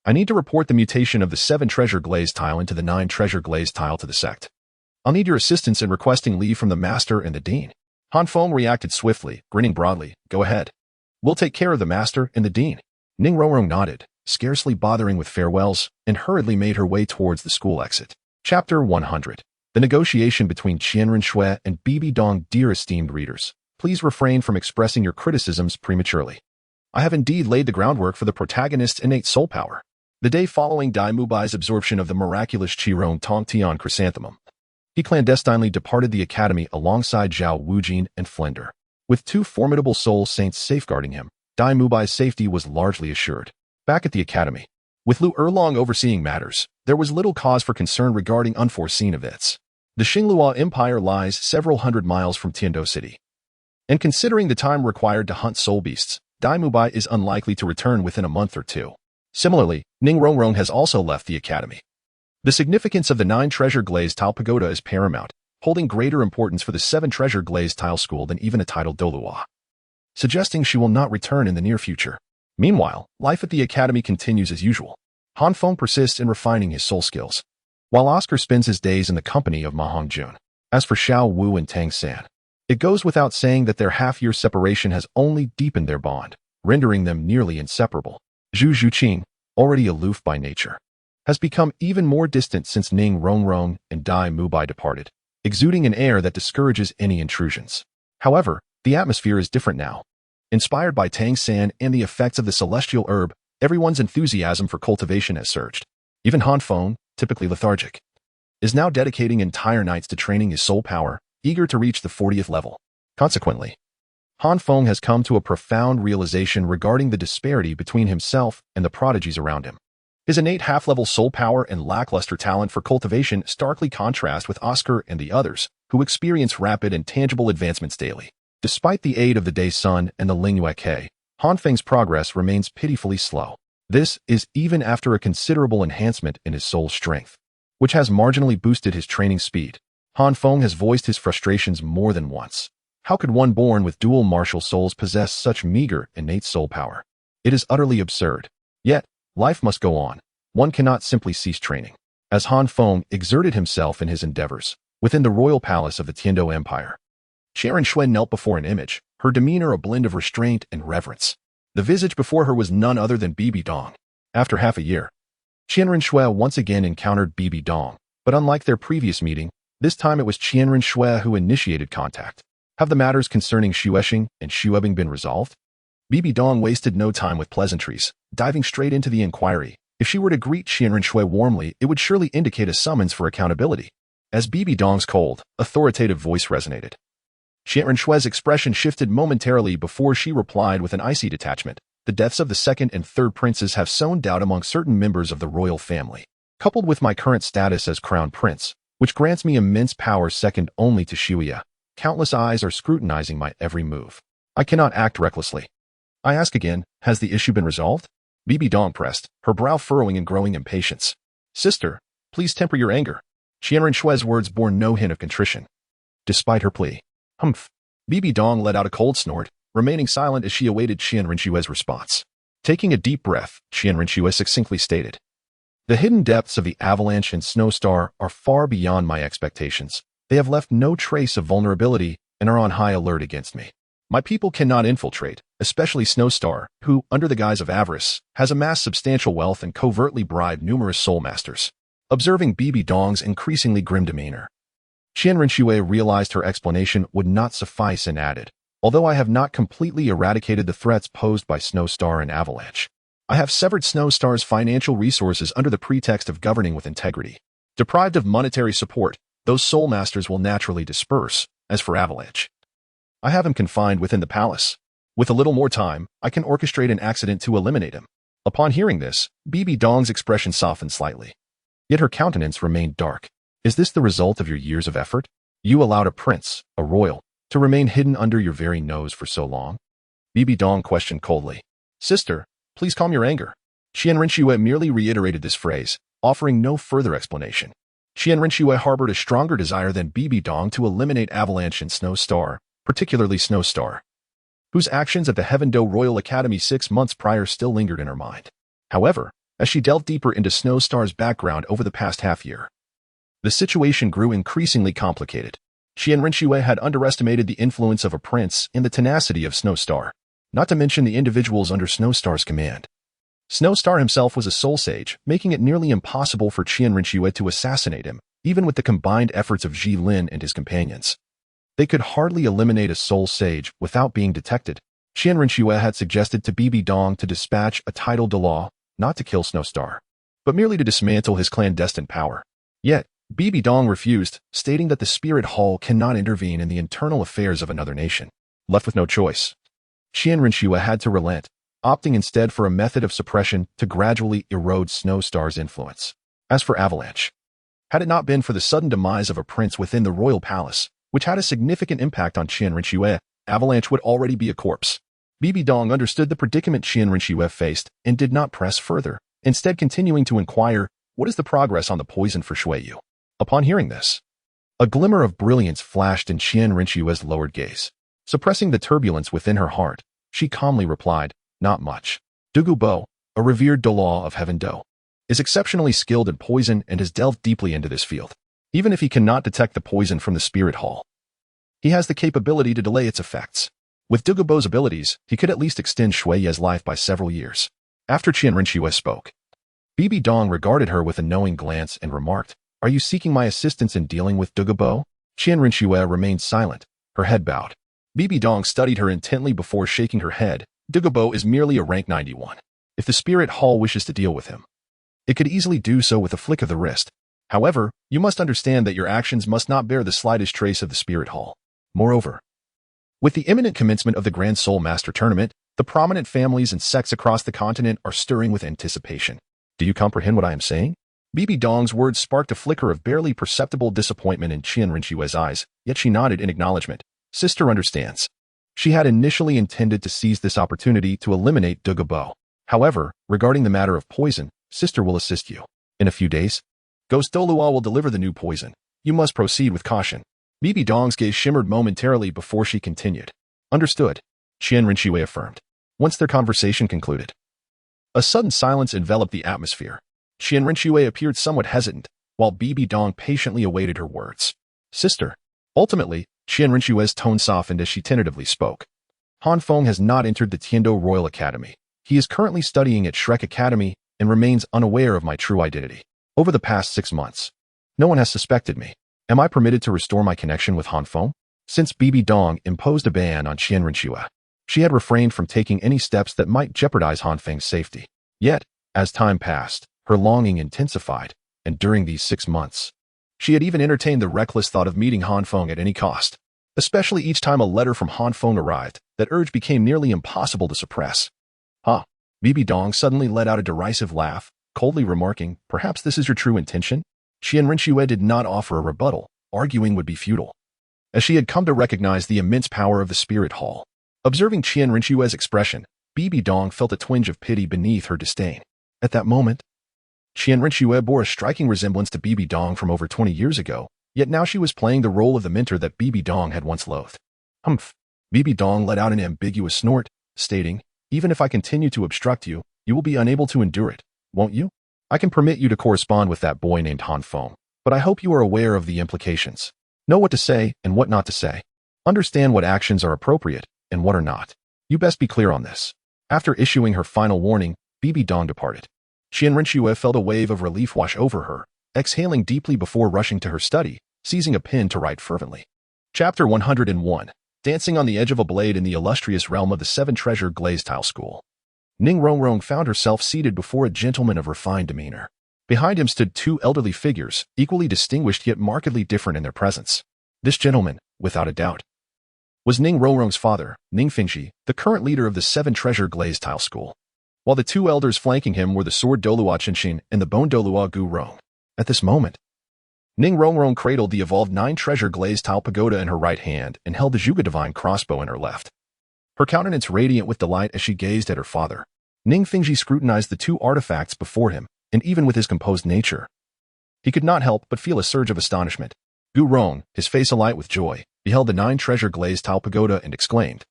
"I need to report the mutation of the 7 treasure glaze tile into the 9 treasure glaze tile to the sect. I'll need your assistance in requesting leave from the master and the dean." Han Feng reacted swiftly, grinning broadly. "Go ahead. We'll take care of the master and the dean." Ning Rongrong nodded, scarcely bothering with farewells, and hurriedly made her way towards the school exit. Chapter 100. The negotiation between Qianren Shui and Bibi Dong. Dear esteemed readers, please refrain from expressing your criticisms prematurely. I have indeed laid the groundwork for the protagonist's innate soul power. The day following Dai Mubai's absorption of the miraculous Qirong Tongtian chrysanthemum, he clandestinely departed the academy alongside Zhao Wujin and Flender. With 2 formidable soul saints safeguarding him, Dai Mubai's safety was largely assured. Back at the academy, with Lu Erlong overseeing matters, there was little cause for concern regarding unforeseen events. The Xinglua Empire lies several hundred miles from Tiando City, and considering the time required to hunt soul beasts, Dai Mubai is unlikely to return within a month or 2. Similarly, Ning Rongrong has also left the academy. The significance of the 9 treasure glaze tile pagoda is paramount, holding greater importance for the 7 treasure glaze tile school than even a titled Douluo, suggesting she will not return in the near future. Meanwhile, life at the academy continues as usual. Han Feng persists in refining his soul skills, while Oscar spends his days in the company of Ma Hongjun. As for Xiao Wu and Tang San, it goes without saying that their half-year separation has only deepened their bond, rendering them nearly inseparable. Zhu Zhuqing, already aloof by nature, has become even more distant since Ning Rongrong and Dai Mubai departed, exuding an air that discourages any intrusions. However, the atmosphere is different now. Inspired by Tang San and the effects of the celestial herb, everyone's enthusiasm for cultivation has surged. Even Han Feng, typically lethargic, is now dedicating entire nights to training his soul power, eager to reach the 40th level. Consequently, Han Feng has come to a profound realization regarding the disparity between himself and the prodigies around him. His innate half-level soul power and lackluster talent for cultivation starkly contrast with Oscar and the others, who experience rapid and tangible advancements daily. Despite the aid of the Day Sun and the Lingyue Ke, Han Feng's progress remains pitifully slow. This is even after a considerable enhancement in his soul strength, which has marginally boosted his training speed. Han Feng has voiced his frustrations more than once. How could one born with dual martial souls possess such meager innate soul power? It is utterly absurd. Yet, life must go on. One cannot simply cease training. As Han Feng exerted himself in his endeavors within the royal palace of the Tiando Empire, Qianren Shui knelt before an image, her demeanor a blend of restraint and reverence. The visage before her was none other than Bibi Dong. After half a year, Qianren Shui once again encountered Bibi Dong, but unlike their previous meeting, this time it was Qianren Shui who initiated contact. Have the matters concerning Xuexing and Xuebing been resolved? Bibi Dong wasted no time with pleasantries, diving straight into the inquiry. If she were to greet Qianren Shui warmly, it would surely indicate a summons for accountability. As Bibi Dong's cold, authoritative voice resonated. Qianren Shui's expression shifted momentarily before she replied with an icy detachment. The deaths of the second and third princes have sown doubt among certain members of the royal family. Coupled with my current status as crown prince, which grants me immense power second only to Shuya, countless eyes are scrutinizing my every move. I cannot act recklessly. I ask again, has the issue been resolved? Bibi Dong pressed, her brow furrowing in growing impatience. Sister, please temper your anger. Qianren Shui's words bore no hint of contrition. Despite her plea, humph. Bibi Dong let out a cold snort, remaining silent as she awaited Qianren Shui's response. Taking a deep breath, Qianren Shui succinctly stated, the hidden depths of the Avalanche and Snowstar are far beyond my expectations. They have left no trace of vulnerability and are on high alert against me. My people cannot infiltrate, especially Snowstar, who, under the guise of avarice, has amassed substantial wealth and covertly bribed numerous soulmasters. Observing Bibi Dong's increasingly grim demeanor, Qianren Shui realized her explanation would not suffice and added, although I have not completely eradicated the threats posed by Snowstar and Avalanche, I have severed Snowstar's financial resources under the pretext of governing with integrity. Deprived of monetary support, those soulmasters will naturally disperse. As for Avalanche, I have him confined within the palace. With a little more time, I can orchestrate an accident to eliminate him. Upon hearing this, Bibi Dong's expression softened slightly. Yet her countenance remained dark. Is this the result of your years of effort? You allowed a prince, a royal, to remain hidden under your very nose for so long? Bibi Dong questioned coldly. Sister, please calm your anger. Qianren Shui merely reiterated this phrase, offering no further explanation. Qianren Shui harbored a stronger desire than Bibi Dong to eliminate Avalanche and Snowstar, particularly Snowstar, whose actions at the Hanfeng Royal Academy 6 months prior still lingered in her mind. However, as she delved deeper into Snowstar's background over the past half-year, the situation grew increasingly complicated. Qianren Shui had underestimated the influence of a prince and the tenacity of Snowstar, not to mention the individuals under Snowstar's command. Snowstar himself was a soul sage, making it nearly impossible for Qianren Shui to assassinate him, even with the combined efforts of Ji Lin and his companions. They could hardly eliminate a soul sage without being detected. Qianren Shui had suggested to Bibi Dong to dispatch a title Douluo, not to kill Snowstar, but merely to dismantle his clandestine power. Yet, Bibi Dong refused, stating that the Spirit Hall cannot intervene in the internal affairs of another nation. Left with no choice, Qianren Shui had to relent, opting instead for a method of suppression to gradually erode Snowstar's influence. As for Avalanche, had it not been for the sudden demise of a prince within the royal palace, which had a significant impact on Qianren Shui, Avalanche would already be a corpse. Bibi Dong understood the predicament Qianren Shui faced and did not press further, instead continuing to inquire, what is the progress on the poison for Shuiyu? Upon hearing this, a glimmer of brilliance flashed in Qianren Shui's lowered gaze. Suppressing the turbulence within her heart, she calmly replied, not much. Douluo, a revered Douluo of Hanfeng, is exceptionally skilled in poison and has delved deeply into this field. Even if he cannot detect the poison from the Spirit Hall, he has the capability to delay its effects. With Douluo's abilities, he could at least extend Shui's life by several years. After Qianren Shui spoke, Bibi Dong regarded her with a knowing glance and remarked, are you seeking my assistance in dealing with Douluo? Qianren Shui remained silent, her head bowed. Bibi Dong studied her intently before shaking her head. Douluo is merely a rank 91. If the Spirit Hall wishes to deal with him, it could easily do so with a flick of the wrist. However, you must understand that your actions must not bear the slightest trace of the Spirit Hall. Moreover, with the imminent commencement of the Grand Soulmaster Tournament, the prominent families and sects across the continent are stirring with anticipation. Do you comprehend what I am saying? Bibi Dong's words sparked a flicker of barely perceptible disappointment in Qianren Shui's eyes, yet she nodded in acknowledgement. Sister understands. She had initially intended to seize this opportunity to eliminate Douluo. However, regarding the matter of poison, Sister will assist you. In a few days, Ghost Douluo will deliver the new poison. You must proceed with caution. Bibi Dong's gaze shimmered momentarily before she continued. Understood, Qianren Shui affirmed. Once their conversation concluded, a sudden silence enveloped the atmosphere. Qianren Shui appeared somewhat hesitant, while Bibi Dong patiently awaited her words. Sister. Ultimately, Qianren Shui's tone softened as she tentatively spoke. Han Feng has not entered the Tiando Royal Academy. He is currently studying at Shrek Academy and remains unaware of my true identity. Over the past 6 months, no one has suspected me. Am I permitted to restore my connection with Han Feng? Since Bibi Dong imposed a ban on Qianren Shui, she had refrained from taking any steps that might jeopardize Han Feng's safety. Yet, as time passed, her longing intensified, and during these 6 months, She had even entertained the reckless thought of meeting Han Feng at any cost. Especially each time a letter from Han Feng arrived, that urge became nearly impossible to suppress. Ha! Bibi Dong suddenly let out a derisive laugh, coldly remarking, "Perhaps this is your true intention?" Qian Rinxue did not offer a rebuttal. Arguing would be futile, as she had come to recognize the immense power of the spirit hall. Observing Qian Rinxue's expression, Bibi Dong felt a twinge of pity beneath her disdain. At that moment, Qian Rinxue bore a striking resemblance to Bibi Dong from over 20 years ago, yet now she was playing the role of the mentor that Bibi Dong had once loathed. Humph! Bibi Dong let out an ambiguous snort, stating, "Even if I continue to obstruct you, you will be unable to endure it, won't you? I can permit you to correspond with that boy named Han Feng, but I hope you are aware of the implications. Know what to say and what not to say. Understand what actions are appropriate and what are not. You best be clear on this." After issuing her final warning, Bibi Dong departed. Qian Rinxue felt a wave of relief wash over her, exhaling deeply before rushing to her study, seizing a pen to write fervently. Chapter 101. Dancing on the Edge of a Blade in the Illustrious Realm of the Seven-Treasure Glazed Tile School. Ning Rongrong found herself seated before a gentleman of refined demeanor. Behind him stood two elderly figures, equally distinguished yet markedly different in their presence. This gentleman, without a doubt, was Ning Rongrong's father, Ning Fengji, the current leader of the Seven-Treasure Glazed Tile School, while the two elders flanking him were the sword Douluo Qinshin and the bone Douluo Gu Rong. At this moment, Ning Rongrong cradled the evolved 9-treasure glazed tile pagoda in her right hand and held the Zhuge Divine crossbow in her left. Her countenance radiant with delight as she gazed at her father. Ning Fengji scrutinized the two artifacts before him, and even with his composed nature, he could not help but feel a surge of astonishment. Gu Rong, his face alight with joy, beheld the 9-treasure glazed tile pagoda and exclaimed,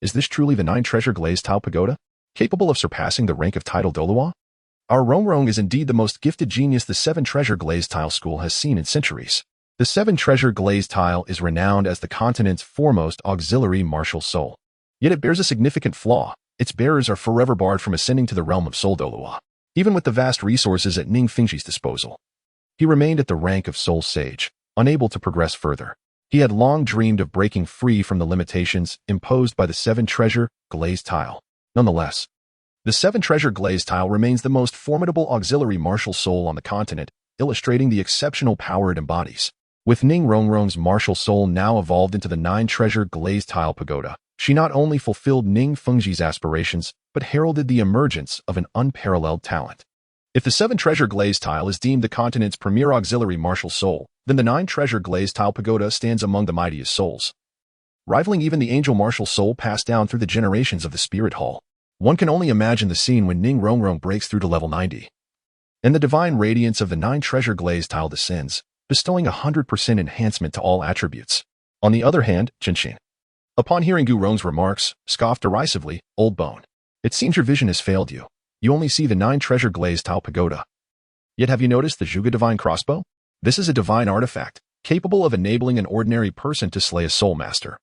"Is this truly the 9-treasure glazed tile pagoda, capable of surpassing the rank of title Douluo? Our Rongrong is indeed the most gifted genius the 7-treasure glazed tile school has seen in centuries. The 7-treasure glazed tile is renowned as the continent's foremost auxiliary martial soul. Yet it bears a significant flaw. Its bearers are forever barred from ascending to the realm of Soul Douluo. Even with the vast resources at Ning Fengji's disposal, he remained at the rank of Soul Sage, unable to progress further. He had long dreamed of breaking free from the limitations imposed by the 7-treasure glazed tile. Nonetheless, the 7-treasure glazed tile remains the most formidable auxiliary martial soul on the continent, illustrating the exceptional power it embodies. With Ning Rongrong's martial soul now evolved into the 9-treasure glazed tile pagoda, she not only fulfilled Ning Fengji's aspirations, but heralded the emergence of an unparalleled talent. If the 7-treasure glazed tile is deemed the continent's premier auxiliary martial soul, then the 9-treasure glazed tile pagoda stands among the mightiest souls, rivaling even the angel martial soul passed down through the generations of the Spirit Hall. One can only imagine the scene when Ning Rongrong breaks through to level 90, and the divine radiance of the 9-treasure glazed tile descends, bestowing 100% enhancement to all attributes. On the other hand, Qinshin, upon hearing Gu Rong's remarks, scoffed derisively, "Old bone. It seems your vision has failed you. You only see the 9-treasure glazed tile pagoda. Yet have you noticed the Zhuge Divine crossbow? This is a divine artifact, capable of enabling an ordinary person to slay a Soulmaster,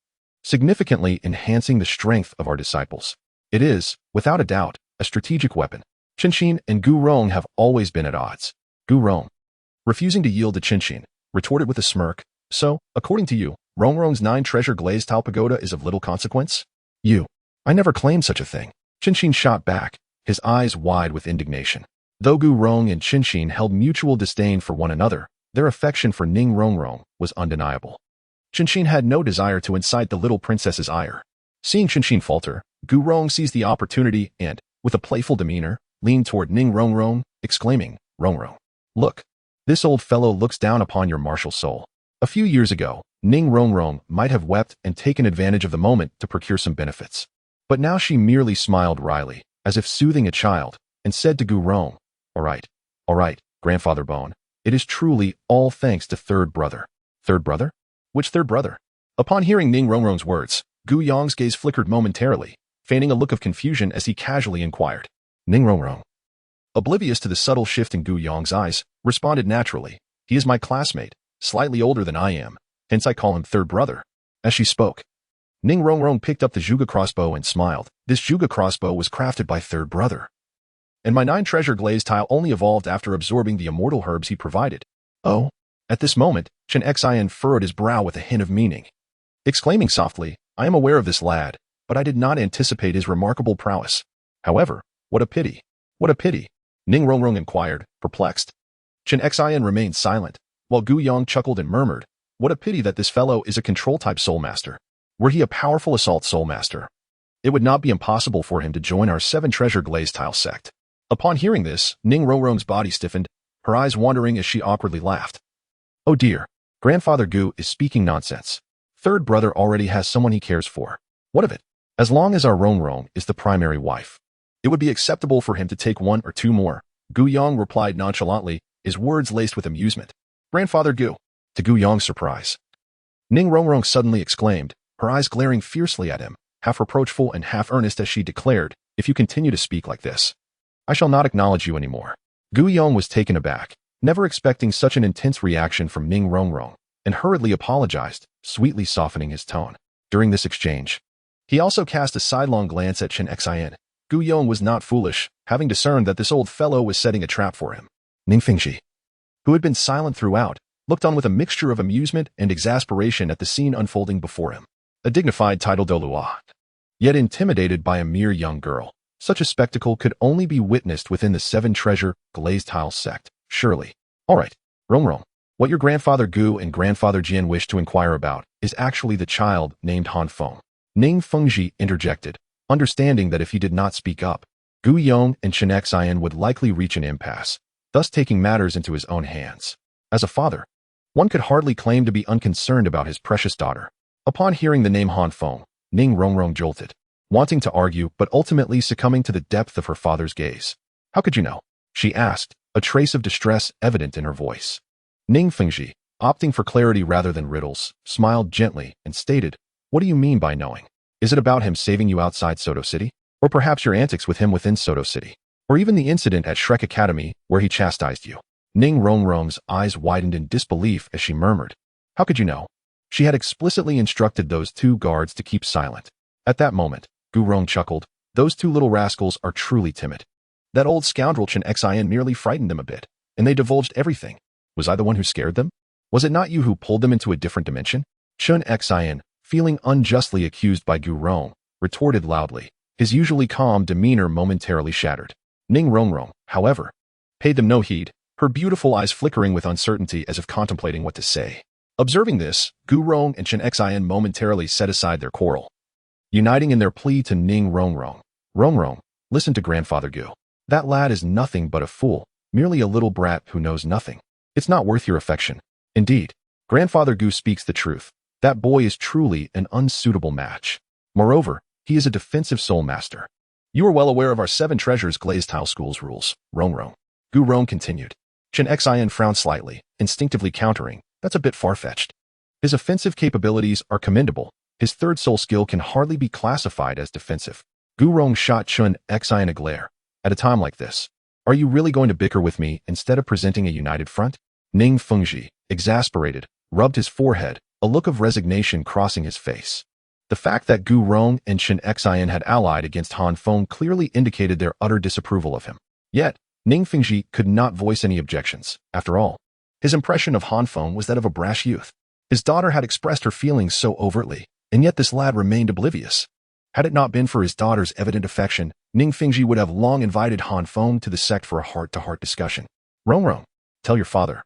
significantly enhancing the strength of our disciples. It is, without a doubt, a strategic weapon. Qinshin and Gu Rong have always been at odds." Gu Rong, refusing to yield to Qinshin, retorted with a smirk, "So, according to you, Rongrong's 9-treasure glazed tile pagoda is of little consequence?" I never claimed such a thing." Qinshin shot back, his eyes wide with indignation. Though Gu Rong and Qinshin held mutual disdain for one another, their affection for Ning Rongrong was undeniable. Qinshin had no desire to incite the little princess's ire. Seeing Qinshin falter, Gu Rong seized the opportunity and, with a playful demeanor, leaned toward Ning Rongrong, exclaiming, "Rongrong, look. This old fellow looks down upon your martial soul." A few years ago, Ning Rongrong might have wept and taken advantage of the moment to procure some benefits. But now she merely smiled wryly, as if soothing a child, and said to Gu Rong, all right, Grandfather Bone. It is truly all thanks to third brother." "Third brother? Which third brother?" Upon hearing Ning Rongrong's words, Gu Yong's gaze flickered momentarily, feigning a look of confusion as he casually inquired. Ning Rongrong, oblivious to the subtle shift in Gu Yong's eyes, responded naturally, "He is my classmate, slightly older than I am, hence I call him third brother." As she spoke, Ning Rongrong picked up the Zhuge crossbow and smiled. This Zhuge crossbow was crafted by third brother, and my 9-treasure glazed tile only evolved after absorbing the immortal herbs he provided. Oh. At this moment, Chen Xian furrowed his brow with a hint of meaning, exclaiming softly, "I am aware of this lad, but I did not anticipate his remarkable prowess. However, what a pity. What a pity." Ning Rongrong inquired, perplexed. Chen Xian remained silent, while Gu Yong chuckled and murmured, "What a pity that this fellow is a control-type Soulmaster. Were he a powerful Assault Soulmaster, it would not be impossible for him to join our 7-treasure Glaze Tile sect." Upon hearing this, Ning Rongrong's body stiffened, her eyes wandering as she awkwardly laughed. "Oh dear, Grandfather Gu is speaking nonsense. Third brother already has someone he cares for. What of it? As long as our Rongrong is the primary wife, it would be acceptable for him to take 1 or 2 more." Gu Yong replied nonchalantly, his words laced with amusement. "Grandfather Gu." To Gu Yong's surprise, Ning Rongrong suddenly exclaimed, her eyes glaring fiercely at him, half reproachful and half earnest as she declared, "If you continue to speak like this, I shall not acknowledge you anymore." Gu Yong was taken aback, never expecting such an intense reaction from Ning Rongrong, and hurriedly apologized, sweetly softening his tone. During this exchange, he also cast a sidelong glance at Chen Xin. Gu Yong was not foolish, having discerned that this old fellow was setting a trap for him. Ning Fengji, who had been silent throughout, looked on with a mixture of amusement and exasperation at the scene unfolding before him. A dignified title Douluo, yet intimidated by a mere young girl. Such a spectacle could only be witnessed within the 7-treasure Glaze Tile sect, surely. "All right, Rongrong, what your grandfather Gu and grandfather Jian wish to inquire about is actually the child named Han Feng." Ning Fengji interjected, understanding that if he did not speak up, Gu Yong and Chen Xian would likely reach an impasse, thus taking matters into his own hands. As a father, one could hardly claim to be unconcerned about his precious daughter. Upon hearing the name Han Feng, Ning Rongrong jolted, wanting to argue but ultimately succumbing to the depth of her father's gaze. "How could you know?" she asked, a trace of distress evident in her voice. Ning Fengji, opting for clarity rather than riddles, smiled gently and stated, "What do you mean by knowing? Is it about him saving you outside Soto City? Or perhaps your antics with him within Soto City? Or even the incident at Shrek Academy where he chastised you?" Ning Rongrong's eyes widened in disbelief as she murmured, "How could you know?" She had explicitly instructed those 2 guards to keep silent. At that moment, Gu Rong chuckled, "Those 2 little rascals are truly timid. That old scoundrel Chen Xian merely frightened them a bit, and they divulged everything. Was I the one who scared them? Was it not you who pulled them into a different dimension?" Chen Xian, feeling unjustly accused by Gu Rong, retorted loudly, his usually calm demeanor momentarily shattered. Ning Rongrong, however, paid them no heed, her beautiful eyes flickering with uncertainty as if contemplating what to say. Observing this, Gu Rong and Chen Xian momentarily set aside their quarrel, uniting in their plea to Ning Rongrong. "Rongrong, listen to Grandfather Gu. That lad is nothing but a fool, merely a little brat who knows nothing. It's not worth your affection. Indeed, Grandfather Gu speaks the truth. That boy is truly an unsuitable match. Moreover, he is a defensive Soulmaster. You are well aware of our 7 treasures Glaze Tile School's rules, Rongrong." Gu Rong continued. Chen Xian frowned slightly, instinctively countering, "That's a bit far-fetched. His offensive capabilities are commendable. His 3rd soul skill can hardly be classified as defensive." Gu Rong shot Chen Xian a glare. "At a time like this, are you really going to bicker with me instead of presenting a united front?" Ning Fengji, exasperated, rubbed his forehead, a look of resignation crossing his face. The fact that Gu Rong and Chen Xian had allied against Han Feng clearly indicated their utter disapproval of him. Yet, Ning Fengji could not voice any objections. After all, his impression of Han Feng was that of a brash youth. His daughter had expressed her feelings so overtly, and yet this lad remained oblivious. Had it not been for his daughter's evident affection, Ning Fengji would have long invited Han Feng to the sect for a heart-to-heart discussion. "Rongrong, tell your father.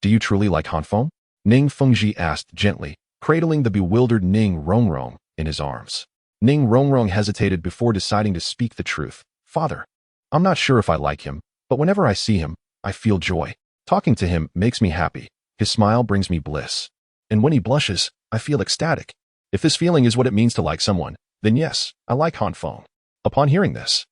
Do you truly like Han Feng?" Ning Fengji asked gently, cradling the bewildered Ning Rongrong in his arms. Ning Rongrong hesitated before deciding to speak the truth. "Father, I'm not sure if I like him, but whenever I see him, I feel joy. Talking to him makes me happy. His smile brings me bliss. And when he blushes, I feel ecstatic. If this feeling is what it means to like someone, then yes, I like Han Feng." Upon hearing this,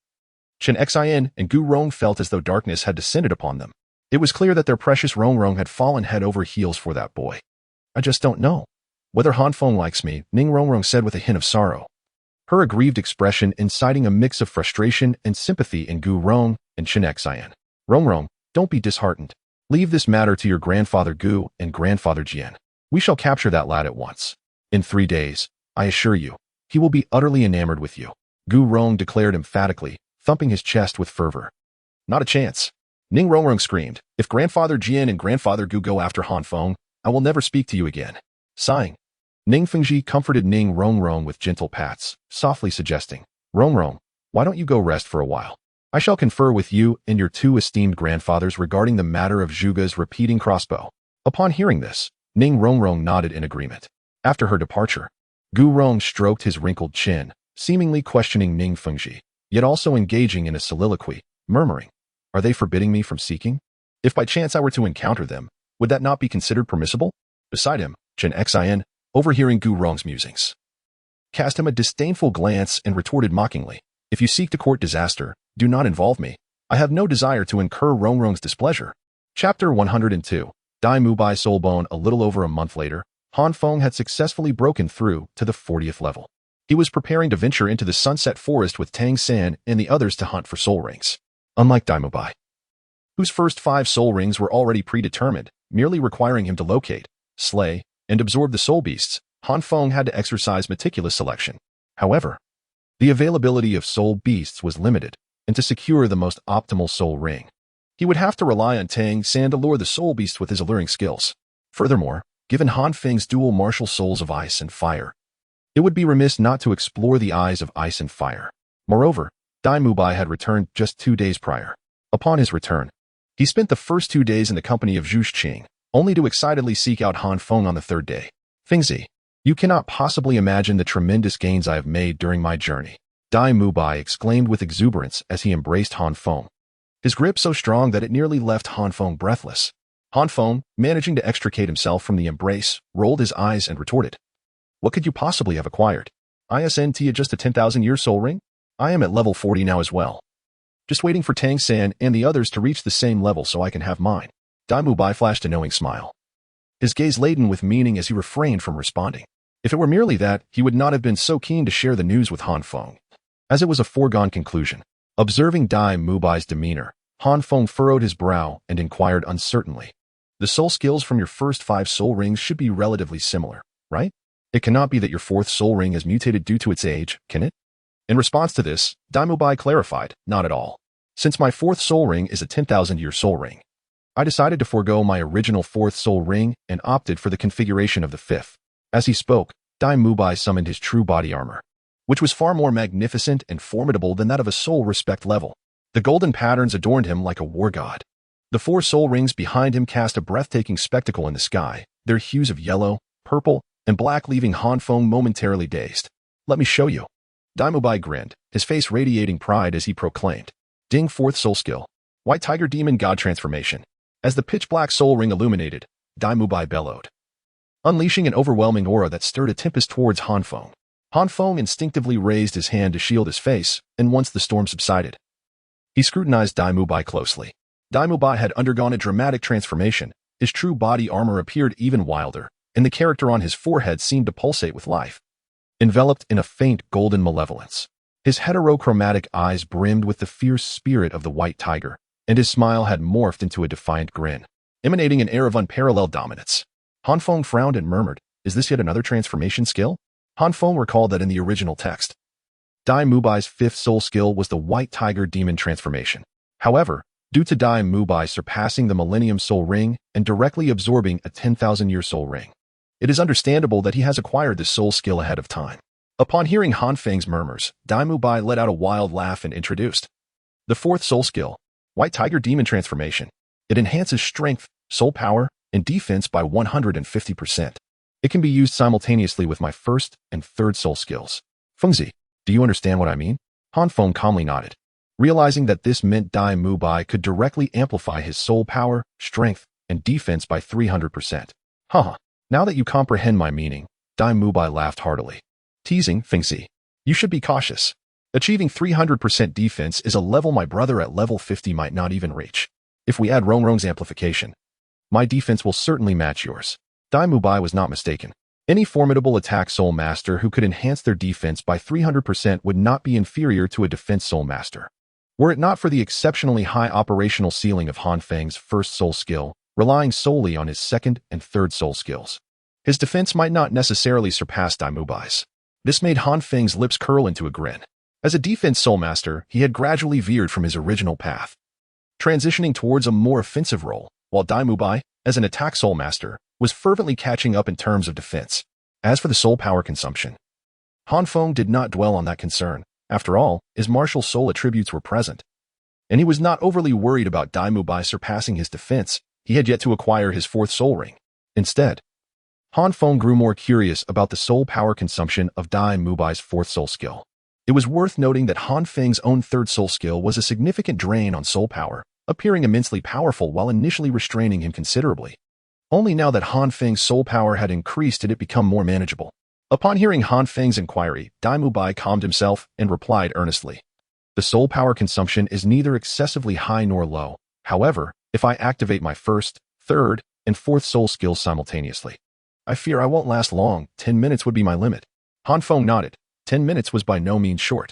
Chen Xian and Gu Rong felt as though darkness had descended upon them. It was clear that their precious Rongrong had fallen head over heels for that boy. "I just don't know whether Han Feng likes me," Ning Rongrong said with a hint of sorrow, her aggrieved expression inciting a mix of frustration and sympathy in Gu Rong and Chen Xian. "Rongrong, don't be disheartened. Leave this matter to your grandfather Gu and grandfather Jian. We shall capture that lad at once. In 3 days, I assure you, he will be utterly enamored with you," Gu Rong declared emphatically, thumping his chest with fervor. "Not a chance," Ning Rongrong screamed. "If Grandfather Jian and Grandfather Gu go after Han Feng, I will never speak to you again." Sighing, Ning Fengji comforted Ning Rongrong with gentle pats, softly suggesting, "Rongrong, why don't you go rest for a while? I shall confer with you and your 2 esteemed grandfathers regarding the matter of Zhuge's repeating crossbow." Upon hearing this, Ning Rongrong nodded in agreement. After her departure, Gu Rong stroked his wrinkled chin, seemingly questioning Ning Fengji, yet also engaging in a soliloquy, murmuring, "Are they forbidding me from seeking? If by chance I were to encounter them, would that not be considered permissible?" Beside him, Chen Xin, overhearing Gu Rong's musings, cast him a disdainful glance and retorted mockingly, "If you seek to court disaster, do not involve me. I have no desire to incur Rongrong's displeasure." Chapter 102. Dai Mubai Soulbone. A little over a month later, Han Feng had successfully broken through to the 40th level. He was preparing to venture into the Sunset Forest with Tang San and the others to hunt for soul rings. Unlike Dai Mubai, whose first 5 soul rings were already predetermined, merely requiring him to locate, slay, and absorb the soul beasts, Han Feng had to exercise meticulous selection. However, the availability of soul beasts was limited, and to secure the most optimal soul ring, he would have to rely on Tang San to lure the soul beasts with his alluring skills. Furthermore, given Han Feng's dual martial souls of ice and fire, it would be remiss not to explore the eyes of ice and fire. Moreover, Dai Mubai had returned just 2 days prior. Upon his return, he spent the first 2 days in the company of Zhu Qing, only to excitedly seek out Han Feng on the 3rd day. "Fengzi, you cannot possibly imagine the tremendous gains I have made during my journey," Dai Mubai exclaimed with exuberance as he embraced Han Feng, his grip so strong that it nearly left Han Feng breathless. Han Feng, managing to extricate himself from the embrace, rolled his eyes and retorted, "What could you possibly have acquired? Isn't it just a 10,000-year soul ring? I am at level 40 now as well. Just waiting for Tang San and the others to reach the same level so I can have mine." Dai Mubai flashed a knowing smile, his gaze laden with meaning as he refrained from responding. If it were merely that, he would not have been so keen to share the news with Han Feng, as it was a foregone conclusion. Observing Dai Mubai's demeanor, Han Feng furrowed his brow and inquired uncertainly, "The soul skills from your first 5 soul rings should be relatively similar, right? It cannot be that your 4th soul ring has mutated due to its age, can it?" In response to this, Dai Mubai clarified, "Not at all. Since my 4th soul ring is a 10,000-year soul ring, I decided to forego my original 4th soul ring and opted for the configuration of the 5th. As he spoke, Dai Mubai summoned his true body armor, which was far more magnificent and formidable than that of a soul respect level. The golden patterns adorned him like a war god. The 4 soul rings behind him cast a breathtaking spectacle in the sky, their hues of yellow, purple, and black leaving Han Feng momentarily dazed. "Let me show you." Dai Mubai grinned, his face radiating pride as he proclaimed, "Ding 4th soul skill, White Tiger Demon God Transformation." As the pitch-black soul ring illuminated, Dai Mubai bellowed, unleashing an overwhelming aura that stirred a tempest towards Han Feng. Han Feng instinctively raised his hand to shield his face, and once the storm subsided, he scrutinized Dai Mubai closely. Dai Mubai had undergone a dramatic transformation. His true body armor appeared even wilder, and the character on his forehead seemed to pulsate with life, enveloped in a faint golden malevolence. His heterochromatic eyes brimmed with the fierce spirit of the white tiger, and his smile had morphed into a defiant grin, emanating an air of unparalleled dominance. Han Feng frowned and murmured, "Is this yet another transformation skill?" Han Feng recalled that in the original text, Dai Mubai's 5th soul skill was the White Tiger Demon Transformation. However, due to Dai Mubai surpassing the Millennium Soul Ring and directly absorbing a 10,000-year soul ring, it is understandable that he has acquired this soul skill ahead of time. Upon hearing Han Feng's murmurs, Dai Mubai let out a wild laugh and introduced the 4th soul skill, White Tiger Demon Transformation. It enhances strength, soul power, and defense by 150%. It can be used simultaneously with my 1st and 3rd soul skills. "Fengzi, do you understand what I mean?" Han Feng calmly nodded, realizing that this meant Dai Mubai could directly amplify his soul power, strength, and defense by 300%. "Haha, now that you comprehend my meaning," Dai Mubai laughed heartily. Teasing, "Fengzi, you should be cautious. Achieving 300% defense is a level my brother at level 50 might not even reach. If we add Rongrong's amplification, my defense will certainly match yours." Dai Mubai was not mistaken. Any formidable attack soul master who could enhance their defense by 300% would not be inferior to a defense soul master. Were it not for the exceptionally high operational ceiling of Han Feng's 1st soul skill, relying solely on his 2nd and 3rd soul skills, his defense might not necessarily surpass Dai Mubai's. This made Han Feng's lips curl into a grin. As a defense soul master, he had gradually veered from his original path, transitioning towards a more offensive role, while Dai Mubai, as an attack soul master, was fervently catching up in terms of defense. As for the soul power consumption, Han Feng did not dwell on that concern. After all, his martial soul attributes were present, and he was not overly worried about Dai Mubai surpassing his defense. He had yet to acquire his fourth soul ring. Instead, Han Feng grew more curious about the soul power consumption of Dai Mubai's fourth soul skill. It was worth noting that Han Feng's own third soul skill was a significant drain on soul power, appearing immensely powerful while initially restraining him considerably. Only now that Han Feng's soul power had increased did it become more manageable. Upon hearing Han Feng's inquiry, Dai Mubai calmed himself and replied earnestly. The soul power consumption is neither excessively high nor low. However, if I activate my first, third, and fourth soul skills simultaneously, I fear I won't last long. 10 minutes would be my limit. Han Feng nodded. 10 minutes was by no means short.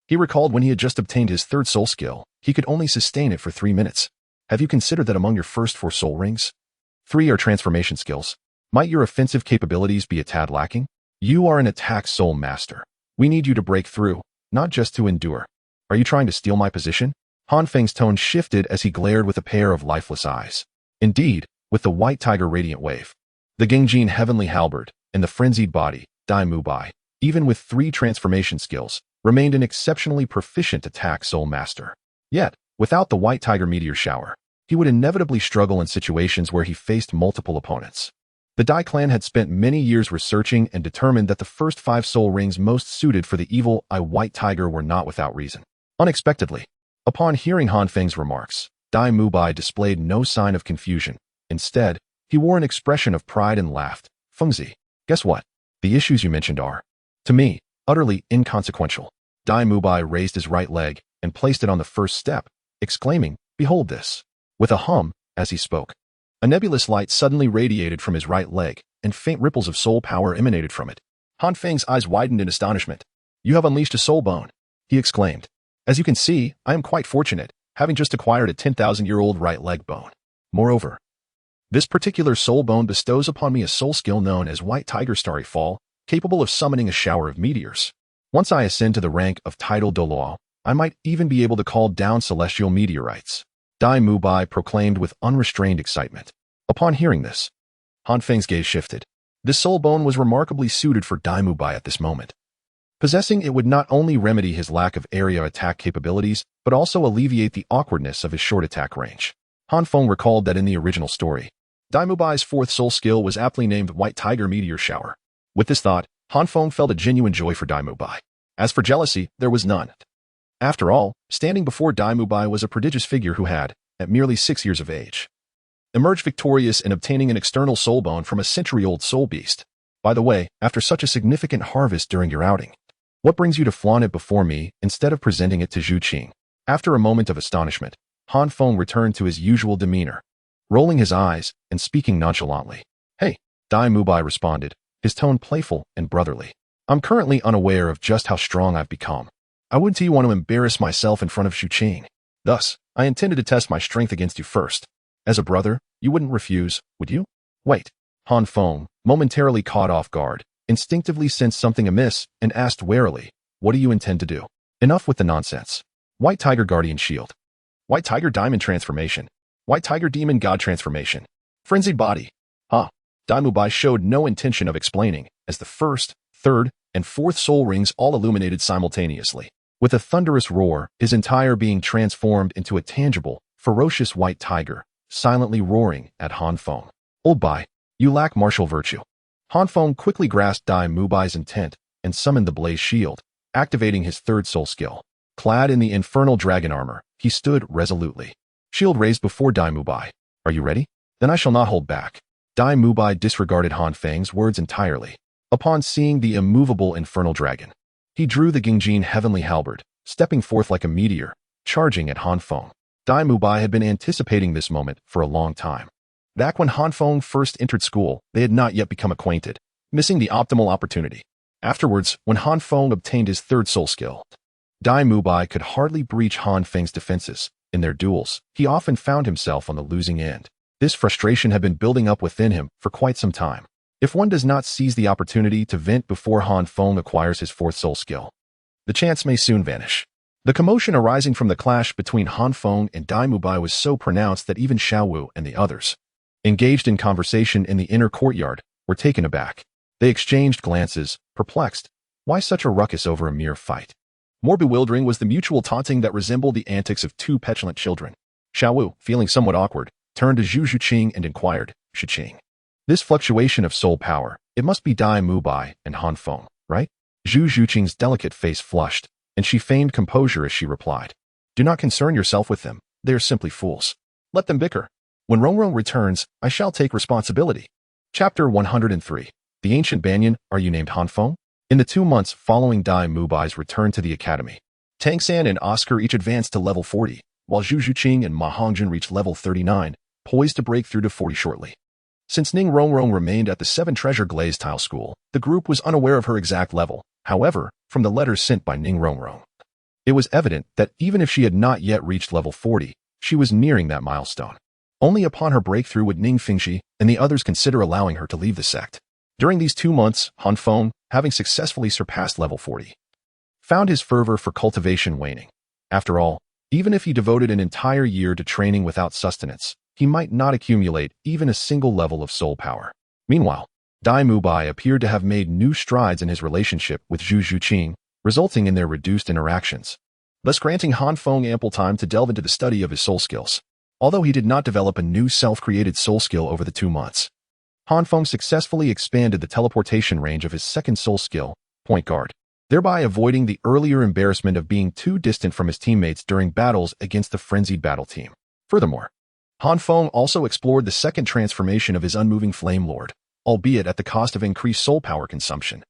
He recalled when he had just obtained his third soul skill, he could only sustain it for 3 minutes. Have you considered that among your first 4 soul rings, 3 are transformation skills? Might your offensive capabilities be a tad lacking? You are an attack soul master. We need you to break through, not just to endure. Are you trying to steal my position? Han Feng's tone shifted as he glared with a pair of lifeless eyes. Indeed, with the white tiger radiant wave, the Gengjin heavenly halberd, and the frenzied body, Dai Mubai, even with 3 transformation skills, remained an exceptionally proficient attack soul master. Yet, without the white tiger meteor shower, he would inevitably struggle in situations where he faced multiple opponents. The Dai clan had spent many years researching and determined that the first 5 soul rings most suited for the evil eye white tiger were not without reason. Unexpectedly, upon hearing Han Feng's remarks, Dai Mubai displayed no sign of confusion. Instead, he wore an expression of pride and laughed. Fengzi, guess what? The issues you mentioned are, to me, utterly inconsequential. Dai Mubai raised his right leg and placed it on the first step, exclaiming, "Behold this." With a hum, as he spoke, a nebulous light suddenly radiated from his right leg, and faint ripples of soul power emanated from it. Han Feng's eyes widened in astonishment. "You have unleashed a soul bone," he exclaimed. "As you can see, I am quite fortunate, having just acquired a 10,000-year-old right leg bone. Moreover, this particular soul bone bestows upon me a soul skill known as White Tiger Starry Fall, capable of summoning a shower of meteors. Once I ascend to the rank of title Douluo, I might even be able to call down celestial meteorites," Dai Mubai proclaimed with unrestrained excitement. Upon hearing this, Han Feng's gaze shifted. This soul bone was remarkably suited for Dai Mubai at this moment. Possessing it would not only remedy his lack of area attack capabilities, but also alleviate the awkwardness of his short attack range. Han Feng recalled that in the original story, Dai Mubai's fourth soul skill was aptly named White Tiger Meteor Shower. With this thought, Han Feng felt a genuine joy for Dai Mubai. As for jealousy, there was none. After all, standing before Dai Mubai was a prodigious figure who had, at merely 6 years of age, emerged victorious in obtaining an external soul bone from a century-old soul beast. By the way, after such a significant harvest during your outing, what brings you to flaunt it before me instead of presenting it to Zhu Qing? After a moment of astonishment, Han Feng returned to his usual demeanor, rolling his eyes and speaking nonchalantly. "Hey," Dai Mubai responded, his tone playful and brotherly. "I'm currently unaware of just how strong I've become. I wouldn't want to embarrass myself in front of Zhu Qing. Thus, I intended to test my strength against you first. As a brother, you wouldn't refuse, would you?" "Wait." Han Feng, momentarily caught off guard, instinctively sensed something amiss and asked warily, "What do you intend to do?" "Enough with the nonsense. White Tiger Guardian Shield. White Tiger Diamond Transformation. White Tiger Demon God Transformation. Frenzied Body." Dai Mubai showed no intention of explaining, as the first, third, and fourth soul rings all illuminated simultaneously. With a thunderous roar, his entire being transformed into a tangible, ferocious white tiger, silently roaring at Han Feng. "Old Bai, you lack martial virtue." Han Feng quickly grasped Dai Mubai's intent and summoned the Blaze Shield, activating his third soul skill. Clad in the infernal dragon armor, he stood resolutely. Shield raised before Dai Mubai. "Are you ready? Then I shall not hold back." Dai Mubai disregarded Han Feng's words entirely. Upon seeing the immovable infernal dragon, he drew the Gengjin heavenly halberd, stepping forth like a meteor, charging at Han Feng. Dai Mubai had been anticipating this moment for a long time. Back when Han Feng first entered school, they had not yet become acquainted, missing the optimal opportunity. Afterwards, when Han Feng obtained his third soul skill, Dai Mubai could hardly breach Han Feng's defenses. In their duels, he often found himself on the losing end. This frustration had been building up within him for quite some time. If one does not seize the opportunity to vent before Han Feng acquires his fourth soul skill, the chance may soon vanish. The commotion arising from the clash between Han Feng and Dai Mubai was so pronounced that even Xiaowu and the others, engaged in conversation in the inner courtyard, were taken aback. They exchanged glances, perplexed. Why such a ruckus over a mere fight? More bewildering was the mutual taunting that resembled the antics of two petulant children. Xiaowu, feeling somewhat awkward, turned to Zhu Zhuqing and inquired, Zhuqing. This fluctuation of soul power, it must be Dai Mubai and Han Feng, right? Zhu Zhuqing's delicate face flushed, and she feigned composure as she replied. Do not concern yourself with them. They are simply fools. Let them bicker. When Rongrong returns, I shall take responsibility. Chapter 103. The Ancient Banyan, are you named Han Feng? In the 2 months following Dai Mubai's return to the academy, Tang San and Oscar each advanced to level 40, while Zhu Zhuqing and Ma Hongjun reached level 39, poised to break through to 40 shortly. Since Ning Rongrong remained at the 7 Treasure Glaze Tile School, the group was unaware of her exact level. However, from the letters sent by Ning Rongrong, it was evident that even if she had not yet reached level 40, she was nearing that milestone. Only upon her breakthrough would Ning Fengxi and the others consider allowing her to leave the sect. During these 2 months, Han Feng, having successfully surpassed level 40, found his fervor for cultivation waning. After all, even if he devoted an entire year to training without sustenance, he might not accumulate even a single level of soul power. Meanwhile, Dai Mubai appeared to have made new strides in his relationship with Zhu Zhuqing, resulting in their reduced interactions, thus granting Han Feng ample time to delve into the study of his soul skills. Although he did not develop a new self-created soul skill over the 2 months, Han Feng successfully expanded the teleportation range of his second soul skill, Point Guard, thereby avoiding the earlier embarrassment of being too distant from his teammates during battles against the frenzied battle team. Furthermore, Han Feng also explored the second transformation of his unmoving Flame Lord, albeit at the cost of increased soul power consumption,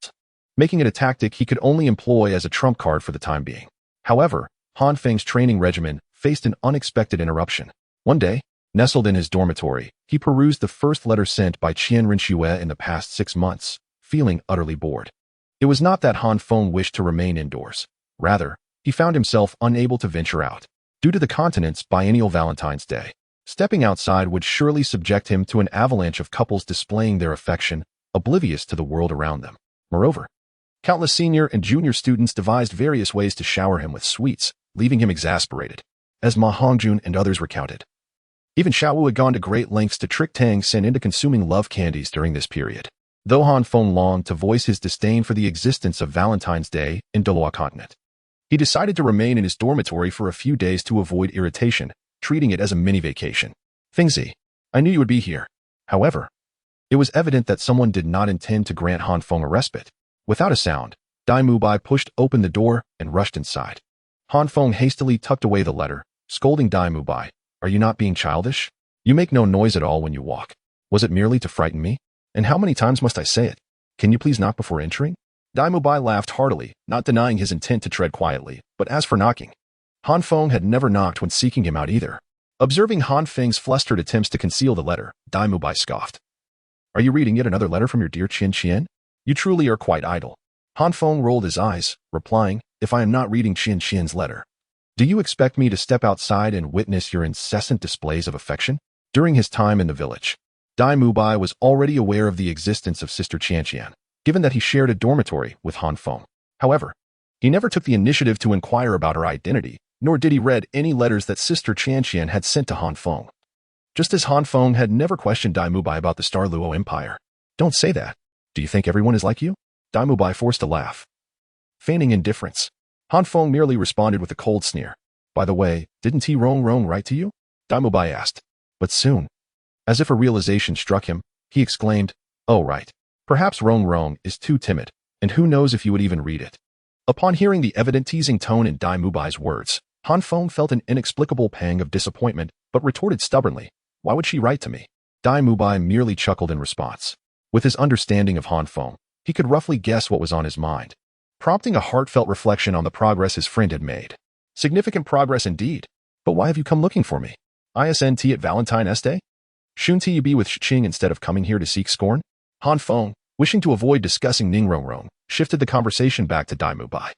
making it a tactic he could only employ as a trump card for the time being. However, Han Feng's training regimen faced an unexpected interruption. One day, nestled in his dormitory, he perused the first letter sent by Qian Rinxue in the past 6 months, feeling utterly bored. It was not that Han Feng wished to remain indoors. Rather, he found himself unable to venture out. Due to the continent's biennial Valentine's Day, stepping outside would surely subject him to an avalanche of couples displaying their affection, oblivious to the world around them. Moreover, countless senior and junior students devised various ways to shower him with sweets, leaving him exasperated, as Ma Hongjun and others recounted. Even Xiaowu had gone to great lengths to trick Tang San into consuming love candies during this period. Though Han Feng longed to voice his disdain for the existence of Valentine's Day in Douluo continent, he decided to remain in his dormitory for a few days to avoid irritation, treating it as a mini-vacation. Fengzi, I knew you would be here. However, it was evident that someone did not intend to grant Han Feng a respite. Without a sound, Dai Mubai pushed open the door and rushed inside. Han Feng hastily tucked away the letter, scolding Dai Mubai. Are you not being childish? You make no noise at all when you walk. Was it merely to frighten me? And how many times must I say it? Can you please knock before entering? Dai Mubai laughed heartily, not denying his intent to tread quietly, but as for knocking, Han Feng had never knocked when seeking him out either. Observing Han Feng's flustered attempts to conceal the letter, Dai Mubai scoffed. Are you reading yet another letter from your dear Qian Qian? You truly are quite idle. Han Feng rolled his eyes, replying, if I am not reading Qian Qian's letter, do you expect me to step outside and witness your incessant displays of affection? During his time in the village, Dai Mubai was already aware of the existence of Sister Qianqian, given that he shared a dormitory with Han Feng. However, he never took the initiative to inquire about her identity, nor did he read any letters that Sister Qianqian had sent to Han Feng. Just as Han Feng had never questioned Dai Mubai about the Stardo Empire. Don't say that. Do you think everyone is like you? Dai Mubai forced a laugh. Feigning indifference, Han Feng merely responded with a cold sneer. By the way, didn't T Rong write to you? Dai Mubai asked. But soon, as if a realization struck him, he exclaimed, oh right. Perhaps Rong is too timid, and who knows if you would even read it. Upon hearing the evident teasing tone in Dai Mubai's words, Han Feng felt an inexplicable pang of disappointment, but retorted stubbornly, why would she write to me? Dai Mubai merely chuckled in response. With his understanding of Han Feng, he could roughly guess what was on his mind, prompting a heartfelt reflection on the progress his friend had made. Significant progress indeed. But why have you come looking for me? ISNT at Valentine's Day? Shouldn't you be with Qing instead of coming here to seek scorn? Han Feng, wishing to avoid discussing Ning Rongrong, shifted the conversation back to Dai Mubai.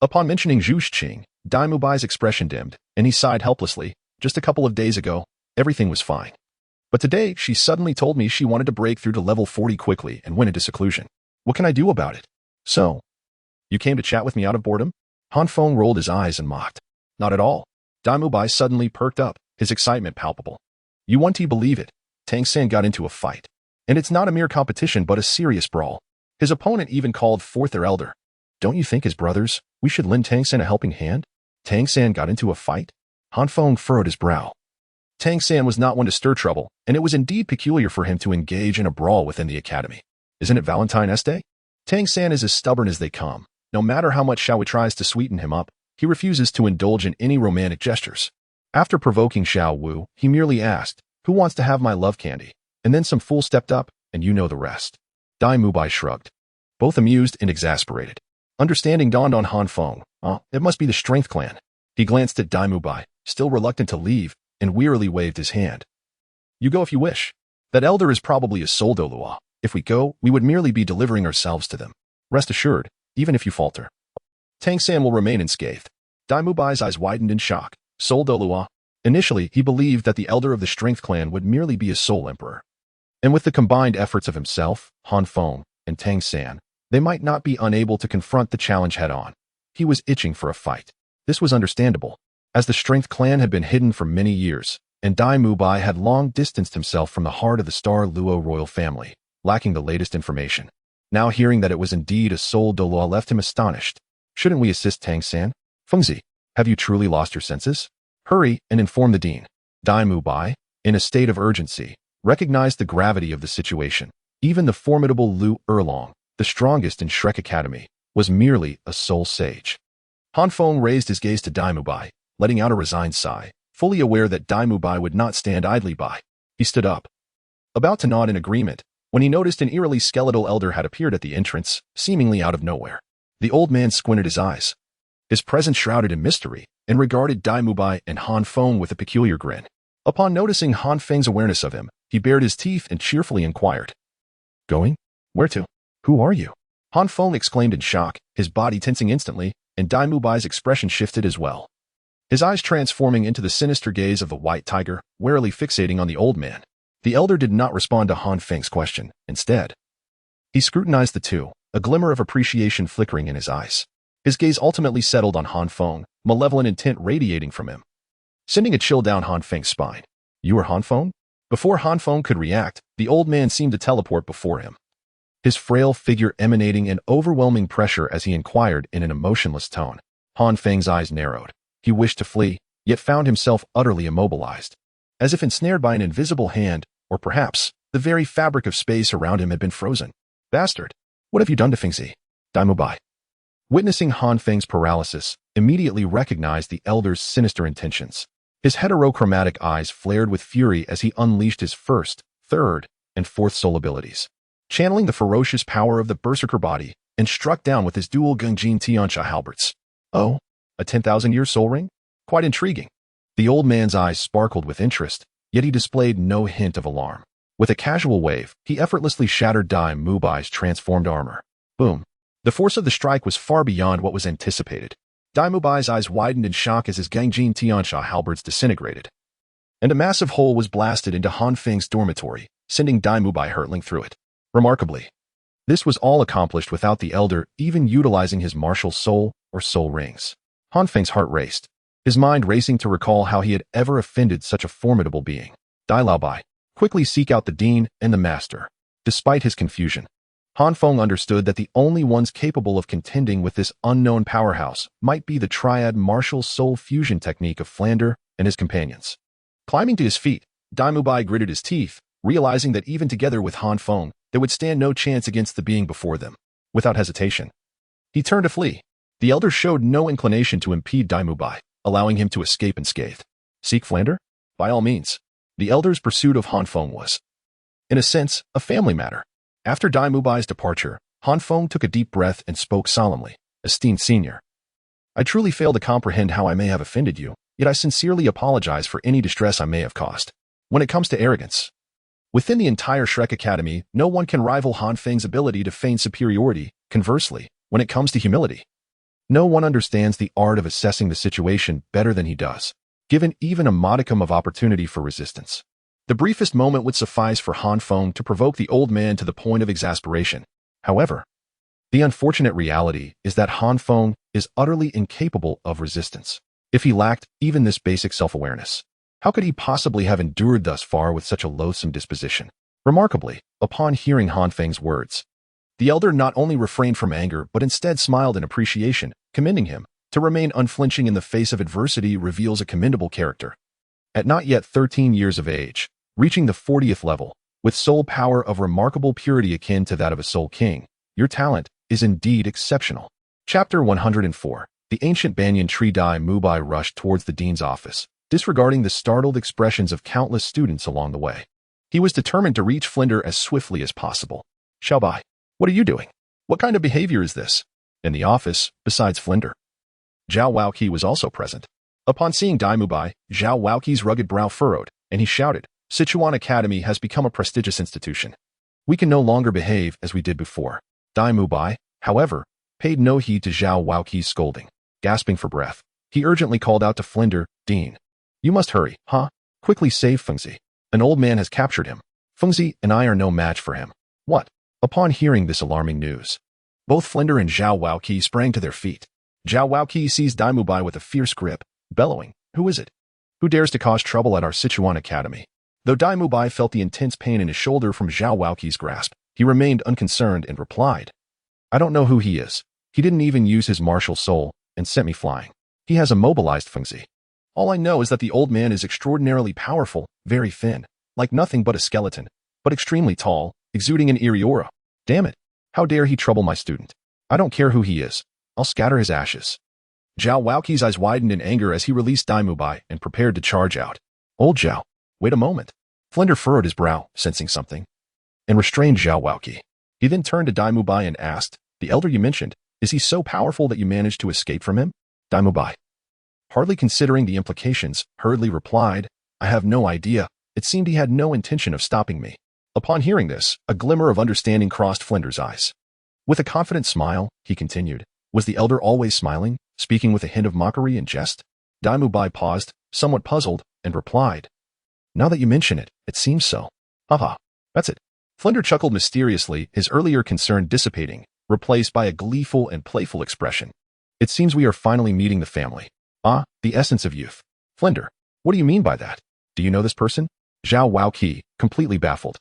Upon mentioning Zhu Qing, Dai Mubai's expression dimmed, and he sighed helplessly. Just a couple of days ago, everything was fine. But today, she suddenly told me she wanted to break through to level 40 quickly and went into seclusion. What can I do about it? So, you came to chat with me out of boredom? Han Feng rolled his eyes and mocked. Not at all. Dai Mubai suddenly perked up, his excitement palpable. You won't believe it. Tang San got into a fight. And it's not a mere competition but a serious brawl. His opponent even called forth their elder. Don't you think as brothers, we should lend Tang San a helping hand? Tang San got into a fight? Han Feng furrowed his brow. Tang San was not one to stir trouble, and it was indeed peculiar for him to engage in a brawl within the academy. Isn't it Valentine's Day? Tang San is as stubborn as they come. No matter how much Xiao Wu tries to sweeten him up, he refuses to indulge in any romantic gestures. After provoking Xiao Wu, he merely asked, "Who wants to have my love candy?" And then some fool stepped up, and you know the rest. Dai Mubai shrugged, both amused and exasperated. Understanding dawned on Han Feng. Oh, it must be the Strength Clan. He glanced at Dai Mubai, still reluctant to leave, and wearily waved his hand. You go if you wish. That elder is probably a soul Douluo. If we go, we would merely be delivering ourselves to them. Rest assured, even if you falter. Tang San will remain unscathed. Dai Mubai's eyes widened in shock. Soul Douluo. Initially, he believed that the elder of the Strength Clan would merely be a soul emperor. And with the combined efforts of himself, Han Feng, and Tang San, they might not be unable to confront the challenge head-on. He was itching for a fight. This was understandable, as the Strength Clan had been hidden for many years, and Dai Mubai had long distanced himself from the heart of the Stardo royal family, lacking the latest information. Now hearing that it was indeed a soul Douluo left him astonished. Shouldn't we assist Tang San? Fengzi, have you truly lost your senses? Hurry and inform the dean. Dai Mubai, in a state of urgency, recognized the gravity of the situation. Even the formidable Lu Erlong, the strongest in Shrek Academy, was merely a soul sage. Han Feng raised his gaze to Dai Mubai, letting out a resigned sigh, fully aware that Dai Mubai would not stand idly by. He stood up, about to nod in agreement, when he noticed an eerily skeletal elder had appeared at the entrance, seemingly out of nowhere. The old man squinted his eyes, his presence shrouded in mystery, and regarded Dai Mubai and Han Feng with a peculiar grin. Upon noticing Han Feng's awareness of him, he bared his teeth and cheerfully inquired, "Going? Where to? Who are you?" Han Feng exclaimed in shock, his body tensing instantly, and Dai Mubai's expression shifted as well. His eyes transforming into the sinister gaze of the white tiger, warily fixating on the old man. The elder did not respond to Han Feng's question. Instead, he scrutinized the two, a glimmer of appreciation flickering in his eyes. His gaze ultimately settled on Han Feng, malevolent intent radiating from him, sending a chill down Han Feng's spine. "You are Han Feng?" Before Han Feng could react, the old man seemed to teleport before him, his frail figure emanating an overwhelming pressure as he inquired in an emotionless tone. Han Feng's eyes narrowed. He wished to flee, yet found himself utterly immobilized, as if ensnared by an invisible hand, or perhaps the very fabric of space around him had been frozen. "Bastard! What have you done to Fengzi?" Dai Mubai, witnessing Han Feng's paralysis, immediately recognized the elder's sinister intentions. His heterochromatic eyes flared with fury as he unleashed his first, third, and fourth soul abilities, channeling the ferocious power of the berserker body, and struck down with his dual Gungjin Tiansha halberds. "Oh, a 10,000-year soul ring? Quite intriguing." The old man's eyes sparkled with interest, yet he displayed no hint of alarm. With a casual wave, he effortlessly shattered Dai Mubai's transformed armor. Boom. The force of the strike was far beyond what was anticipated. Dai Mubai's eyes widened in shock as his Gangjin Tiansha halberds disintegrated, and a massive hole was blasted into Han Feng's dormitory, sending Dai Mubai hurtling through it. Remarkably, this was all accomplished without the elder even utilizing his martial soul or soul rings. Han Feng's heart raced, his mind racing to recall how he had ever offended such a formidable being. Dai Laobai, quickly seek out the dean and the master. Despite his confusion, Han Feng understood that the only ones capable of contending with this unknown powerhouse might be the triad martial soul fusion technique of Flander and his companions. Climbing to his feet, Dai Mubai gritted his teeth, realizing that even together with Han Feng, they would stand no chance against the being before them. Without hesitation, he turned to flee. The elder showed no inclination to impede Dai Mubai, allowing him to escape unscathed. Seek Flander? By all means. The elder's pursuit of Han Feng was, in a sense, a family matter. After Dai Mubai's departure, Han Feng took a deep breath and spoke solemnly. "Esteemed senior, I truly fail to comprehend how I may have offended you, yet I sincerely apologize for any distress I may have caused. When it comes to arrogance, within the entire Shrek Academy, no one can rival Han Feng's ability to feign superiority. Conversely, when it comes to humility, no one understands the art of assessing the situation better than he does, given even a modicum of opportunity for resistance." The briefest moment would suffice for Han Feng to provoke the old man to the point of exasperation. However, the unfortunate reality is that Han Feng is utterly incapable of resistance. If he lacked even this basic self-awareness, how could he possibly have endured thus far with such a loathsome disposition? Remarkably, upon hearing Han Feng's words, the elder not only refrained from anger but instead smiled in appreciation, commending him. To remain unflinching in the face of adversity reveals a commendable character. At not yet 13 years of age, reaching the 40th level, with soul power of remarkable purity akin to that of a soul king, your talent is indeed exceptional. Chapter 104. The ancient banyan tree Dai Mubai rushed towards the dean's office, disregarding the startled expressions of countless students along the way. He was determined to reach Flinder as swiftly as possible. Xiaobai, what are you doing? What kind of behavior is this? In the office, besides Flinder, Zhao Waoqi was also present. Upon seeing Dai Mubai, Zhao Waoqi's rugged brow furrowed, and he shouted, Sichuan Academy has become a prestigious institution. We can no longer behave as we did before. Dai Mubai, however, paid no heed to Zhao Waoqi's scolding. Gasping for breath, he urgently called out to Flinder, Dean, you must hurry, huh? Quickly save Fengzi. An old man has captured him. Fengzi and I are no match for him. What? Upon hearing this alarming news, both Flinder and Zhao Waoqi sprang to their feet. Zhao Waoqi seized Dai Mubai with a fierce grip, bellowing, Who is it? Who dares to cause trouble at our Sichuan Academy? Though Dai Mubai felt the intense pain in his shoulder from Zhao Waoqi's grasp, he remained unconcerned and replied, I don't know who he is. He didn't even use his martial soul and sent me flying. He has immobilized Fengzi. All I know is that the old man is extraordinarily powerful, very thin, like nothing but a skeleton, but extremely tall, exuding an eerie aura. Damn it. How dare he trouble my student? I don't care who he is. I'll scatter his ashes. Zhao Waoqi's eyes widened in anger as he released Dai Mubai and prepared to charge out. Old Zhao, wait a moment. Flinder furrowed his brow, sensing something, and restrained Zhao Waoqi. He then turned to Dai Mubai and asked, The elder you mentioned, is he so powerful that you managed to escape from him? Dai Mubai, hardly considering the implications, hurriedly replied, I have no idea. It seemed he had no intention of stopping me. Upon hearing this, a glimmer of understanding crossed Flinder's eyes. With a confident smile, he continued, Was the elder always smiling, speaking with a hint of mockery and jest? Dai Mubai paused, somewhat puzzled, and replied, Now that you mention it, it seems so. Haha, that's it. Flinder chuckled mysteriously, his earlier concern dissipating, replaced by a gleeful and playful expression. It seems we are finally meeting the family. Ah, the essence of youth. Flinder, what do you mean by that? Do you know this person? Zhao Waoqi, completely baffled,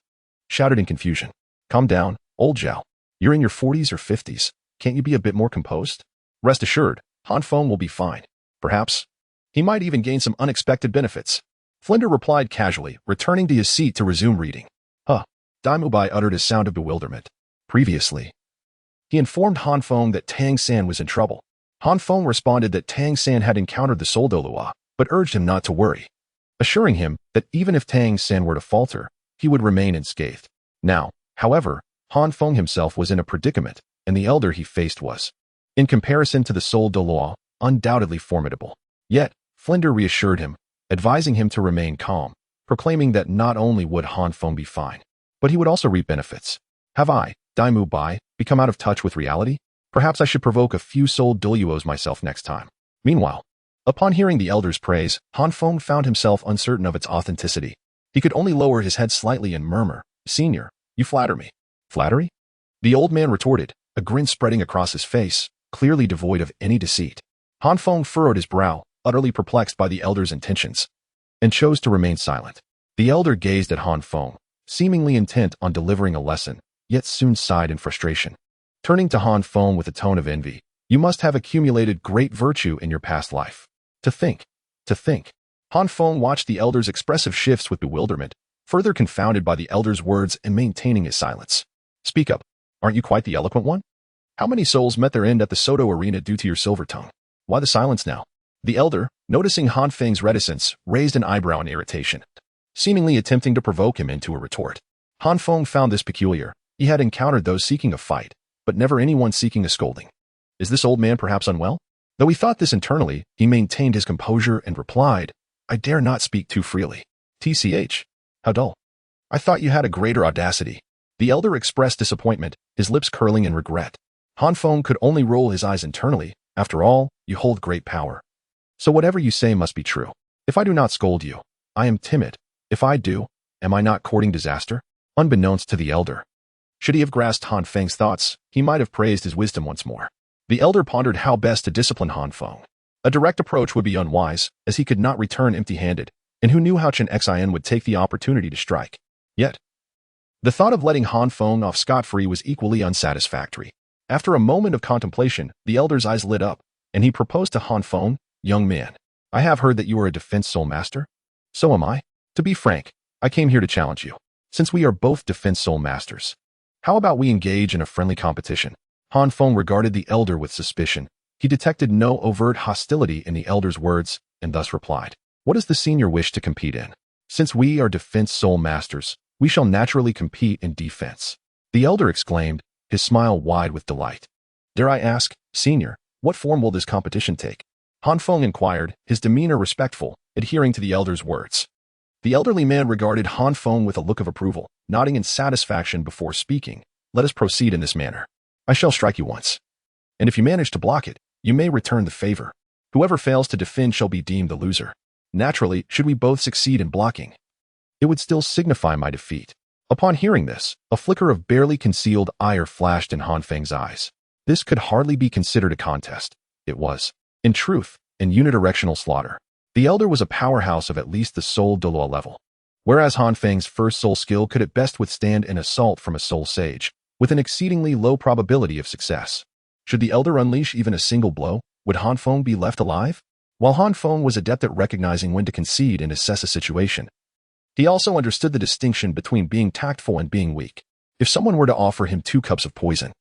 shouted in confusion. Calm down, old Zhao. You're in your 40s or 50s. Can't you be a bit more composed? Rest assured, Han Feng will be fine. Perhaps he might even gain some unexpected benefits. Flinder replied casually, returning to his seat to resume reading. Huh. Dai Mubai uttered a sound of bewilderment. Previously, he informed Han Feng that Tang San was in trouble. Han Feng responded that Tang San had encountered the Soul Douluo, but urged him not to worry, assuring him that even if Tang San were to falter, he would remain unscathed. Now, however, Han Feng himself was in a predicament, and the elder he faced was, in comparison to the Soul Douluo, undoubtedly formidable. Yet, Flinder reassured him, advising him to remain calm, proclaiming that not only would Han Feng be fine, but he would also reap benefits. Have I, Dai Mubai, become out of touch with reality? Perhaps I should provoke a few Soul Douluos myself next time. Meanwhile, upon hearing the elder's praise, Han Feng found himself uncertain of its authenticity. He could only lower his head slightly and murmur, Senior, you flatter me. Flattery? The old man retorted, a grin spreading across his face, clearly devoid of any deceit. Han Feng furrowed his brow, utterly perplexed by the elder's intentions, and chose to remain silent. The elder gazed at Han Feng, seemingly intent on delivering a lesson, yet soon sighed in frustration. Turning to Han Feng with a tone of envy, You must have accumulated great virtue in your past life. To think. Han Feng watched the elder's expressive shifts with bewilderment, further confounded by the elder's words and maintaining his silence. Speak up. Aren't you quite the eloquent one? How many souls met their end at the Soto arena due to your silver tongue? Why the silence now? The elder, noticing Han Feng's reticence, raised an eyebrow in irritation, seemingly attempting to provoke him into a retort. Han Feng found this peculiar. He had encountered those seeking a fight, but never anyone seeking a scolding. Is this old man perhaps unwell? Though he thought this internally, he maintained his composure and replied, I dare not speak too freely. TCH. How dull. I thought you had a greater audacity. The elder expressed disappointment, his lips curling in regret. Han Feng could only roll his eyes internally. After all, you hold great power. So whatever you say must be true. If I do not scold you, I am timid. If I do, am I not courting disaster? Unbeknownst to the elder, should he have grasped Han Feng's thoughts, he might have praised his wisdom once more. The elder pondered how best to discipline Han Feng. A direct approach would be unwise, as he could not return empty-handed, and who knew how Chen Xin would take the opportunity to strike. Yet, the thought of letting Han Feng off scot-free was equally unsatisfactory. After a moment of contemplation, the elder's eyes lit up, and he proposed to Han Feng, Young man, I have heard that you are a defense soul master. So am I. To be frank, I came here to challenge you. Since we are both defense soul masters, how about we engage in a friendly competition? Han Feng regarded the elder with suspicion. He detected no overt hostility in the elder's words and thus replied, "What does the senior wish to compete in? Since we are defense soul masters, we shall naturally compete in defense." The elder exclaimed, his smile wide with delight. "Dare I ask, senior, what form will this competition take?" Han Feng inquired, his demeanor respectful, adhering to the elder's words. The elderly man regarded Han Feng with a look of approval, nodding in satisfaction before speaking. "Let us proceed in this manner. I shall strike you once, and if you manage to block it, you may return the favor. Whoever fails to defend shall be deemed the loser. Naturally, should we both succeed in blocking, it would still signify my defeat." Upon hearing this, a flicker of barely concealed ire flashed in Han Feng's eyes. This could hardly be considered a contest. It was, in truth, an unidirectional slaughter. The elder was a powerhouse of at least the soul Douluo level, whereas Han Feng's first soul skill could at best withstand an assault from a soul sage, with an exceedingly low probability of success. Should the elder unleash even a single blow, would Han Feng be left alive? While Han Feng was adept at recognizing when to concede and assess a situation, he also understood the distinction between being tactful and being weak. If someone were to offer him 2 cups of poison,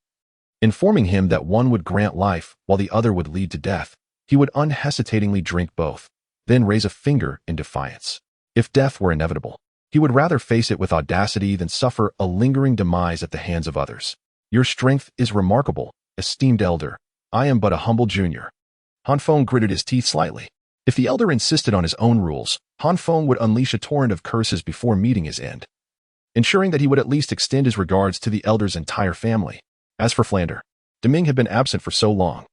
informing him that one would grant life while the other would lead to death, he would unhesitatingly drink both, then raise a finger in defiance. If death were inevitable, he would rather face it with audacity than suffer a lingering demise at the hands of others. "Your strength is remarkable, esteemed elder. I am but a humble junior." Han Feng gritted his teeth slightly. If the elder insisted on his own rules, Han Feng would unleash a torrent of curses before meeting his end, ensuring that he would at least extend his regards to the elder's entire family. As for Flander, Deming had been absent for so long.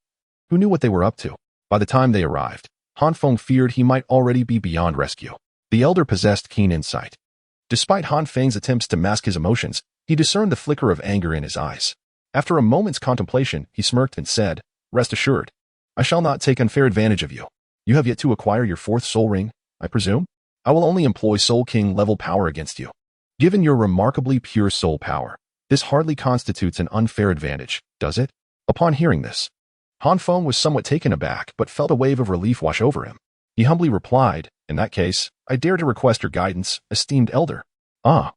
Who knew what they were up to? By the time they arrived, Han Feng feared he might already be beyond rescue. The elder possessed keen insight. Despite Han Feng's attempts to mask his emotions, he discerned the flicker of anger in his eyes. After a moment's contemplation, he smirked and said, "Rest assured, I shall not take unfair advantage of you. You have yet to acquire your 4th soul ring, I presume? I will only employ Soul King level power against you. Given your remarkably pure soul power, this hardly constitutes an unfair advantage, does it?" Upon hearing this, Han Feng was somewhat taken aback but felt a wave of relief wash over him. He humbly replied, "In that case, I dare to request your guidance, esteemed elder." "Ah,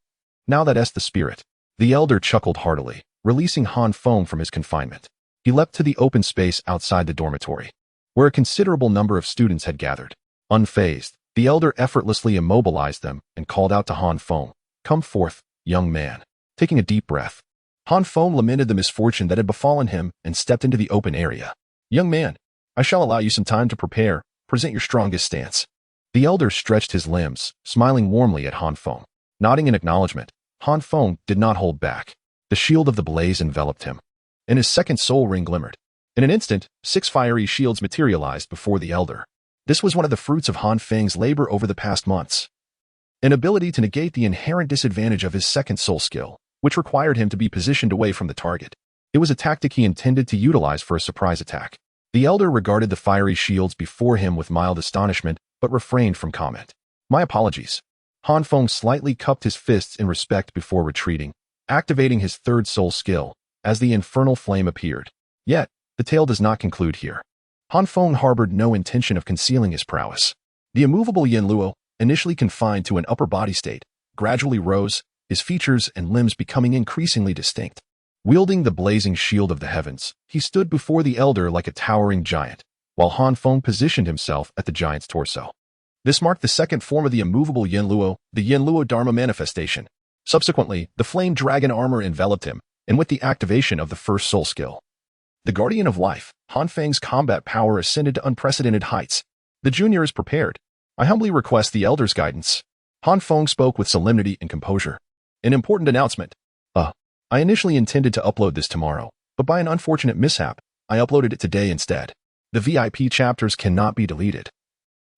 now that's the spirit." The elder chuckled heartily, releasing Han Feng from his confinement. He leapt to the open space outside the dormitory, where a considerable number of students had gathered. Unfazed, the elder effortlessly immobilized them and called out to Han Feng, "Come forth, young man." Taking a deep breath, Han Feng lamented the misfortune that had befallen him and stepped into the open area. "Young man, I shall allow you some time to prepare. Present your strongest stance." The elder stretched his limbs, smiling warmly at Han Feng. Nodding in acknowledgement, Han Feng did not hold back. The shield of the blaze enveloped him, and his 2nd soul ring glimmered. In an instant, 6 fiery shields materialized before the elder. This was one of the fruits of Han Feng's labor over the past months, an ability to negate the inherent disadvantage of his 2nd soul skill, which required him to be positioned away from the target. It was a tactic he intended to utilize for a surprise attack. The elder regarded the fiery shields before him with mild astonishment, but refrained from comment. "My apologies." Han Feng slightly cupped his fists in respect before retreating, activating his 3rd soul skill, as the infernal flame appeared. Yet, the tale does not conclude here. Han Feng harbored no intention of concealing his prowess. The immovable Yin Luo, initially confined to an upper body state, gradually rose, his features and limbs becoming increasingly distinct. Wielding the blazing shield of the heavens, he stood before the elder like a towering giant, while Han Feng positioned himself at the giant's torso. This marked the 2nd form of the immovable Yin Luo, the Yin Luo Dharma manifestation. Subsequently, the flame dragon armor enveloped him, and with the activation of the 1st soul skill, the Guardian of Life, Han Feng's combat power ascended to unprecedented heights. "The junior is prepared. I humbly request the elder's guidance." Han Feng spoke with solemnity and composure. "An important announcement. I initially intended to upload this tomorrow, but by an unfortunate mishap, I uploaded it today instead. The VIP chapters cannot be deleted,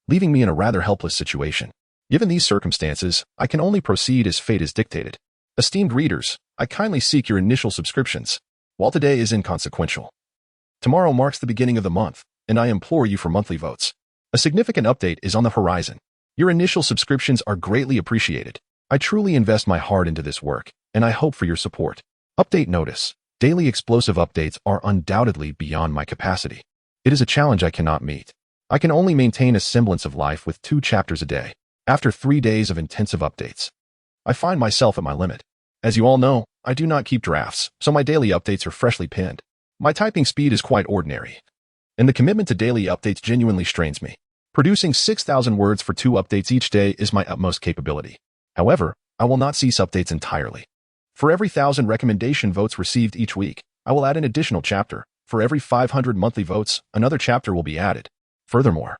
leaving me in a rather helpless situation. Given these circumstances, I can only proceed as fate has dictated. Esteemed readers, I kindly seek your initial subscriptions. While today is inconsequential, tomorrow marks the beginning of the month, and I implore you for monthly votes. A significant update is on the horizon. Your initial subscriptions are greatly appreciated. I truly invest my heart into this work, and I hope for your support. Update notice. Daily explosive updates are undoubtedly beyond my capacity. It is a challenge I cannot meet. I can only maintain a semblance of life with 2 chapters a day. After 3 days of intensive updates, I find myself at my limit. As you all know, I do not keep drafts, so my daily updates are freshly pinned. My typing speed is quite ordinary, and the commitment to daily updates genuinely strains me. Producing 6,000 words for 2 updates each day is my utmost capability. However, I will not cease updates entirely. For every 1,000 recommendation votes received each week, I will add an additional chapter. For every 500 monthly votes, another chapter will be added. Furthermore,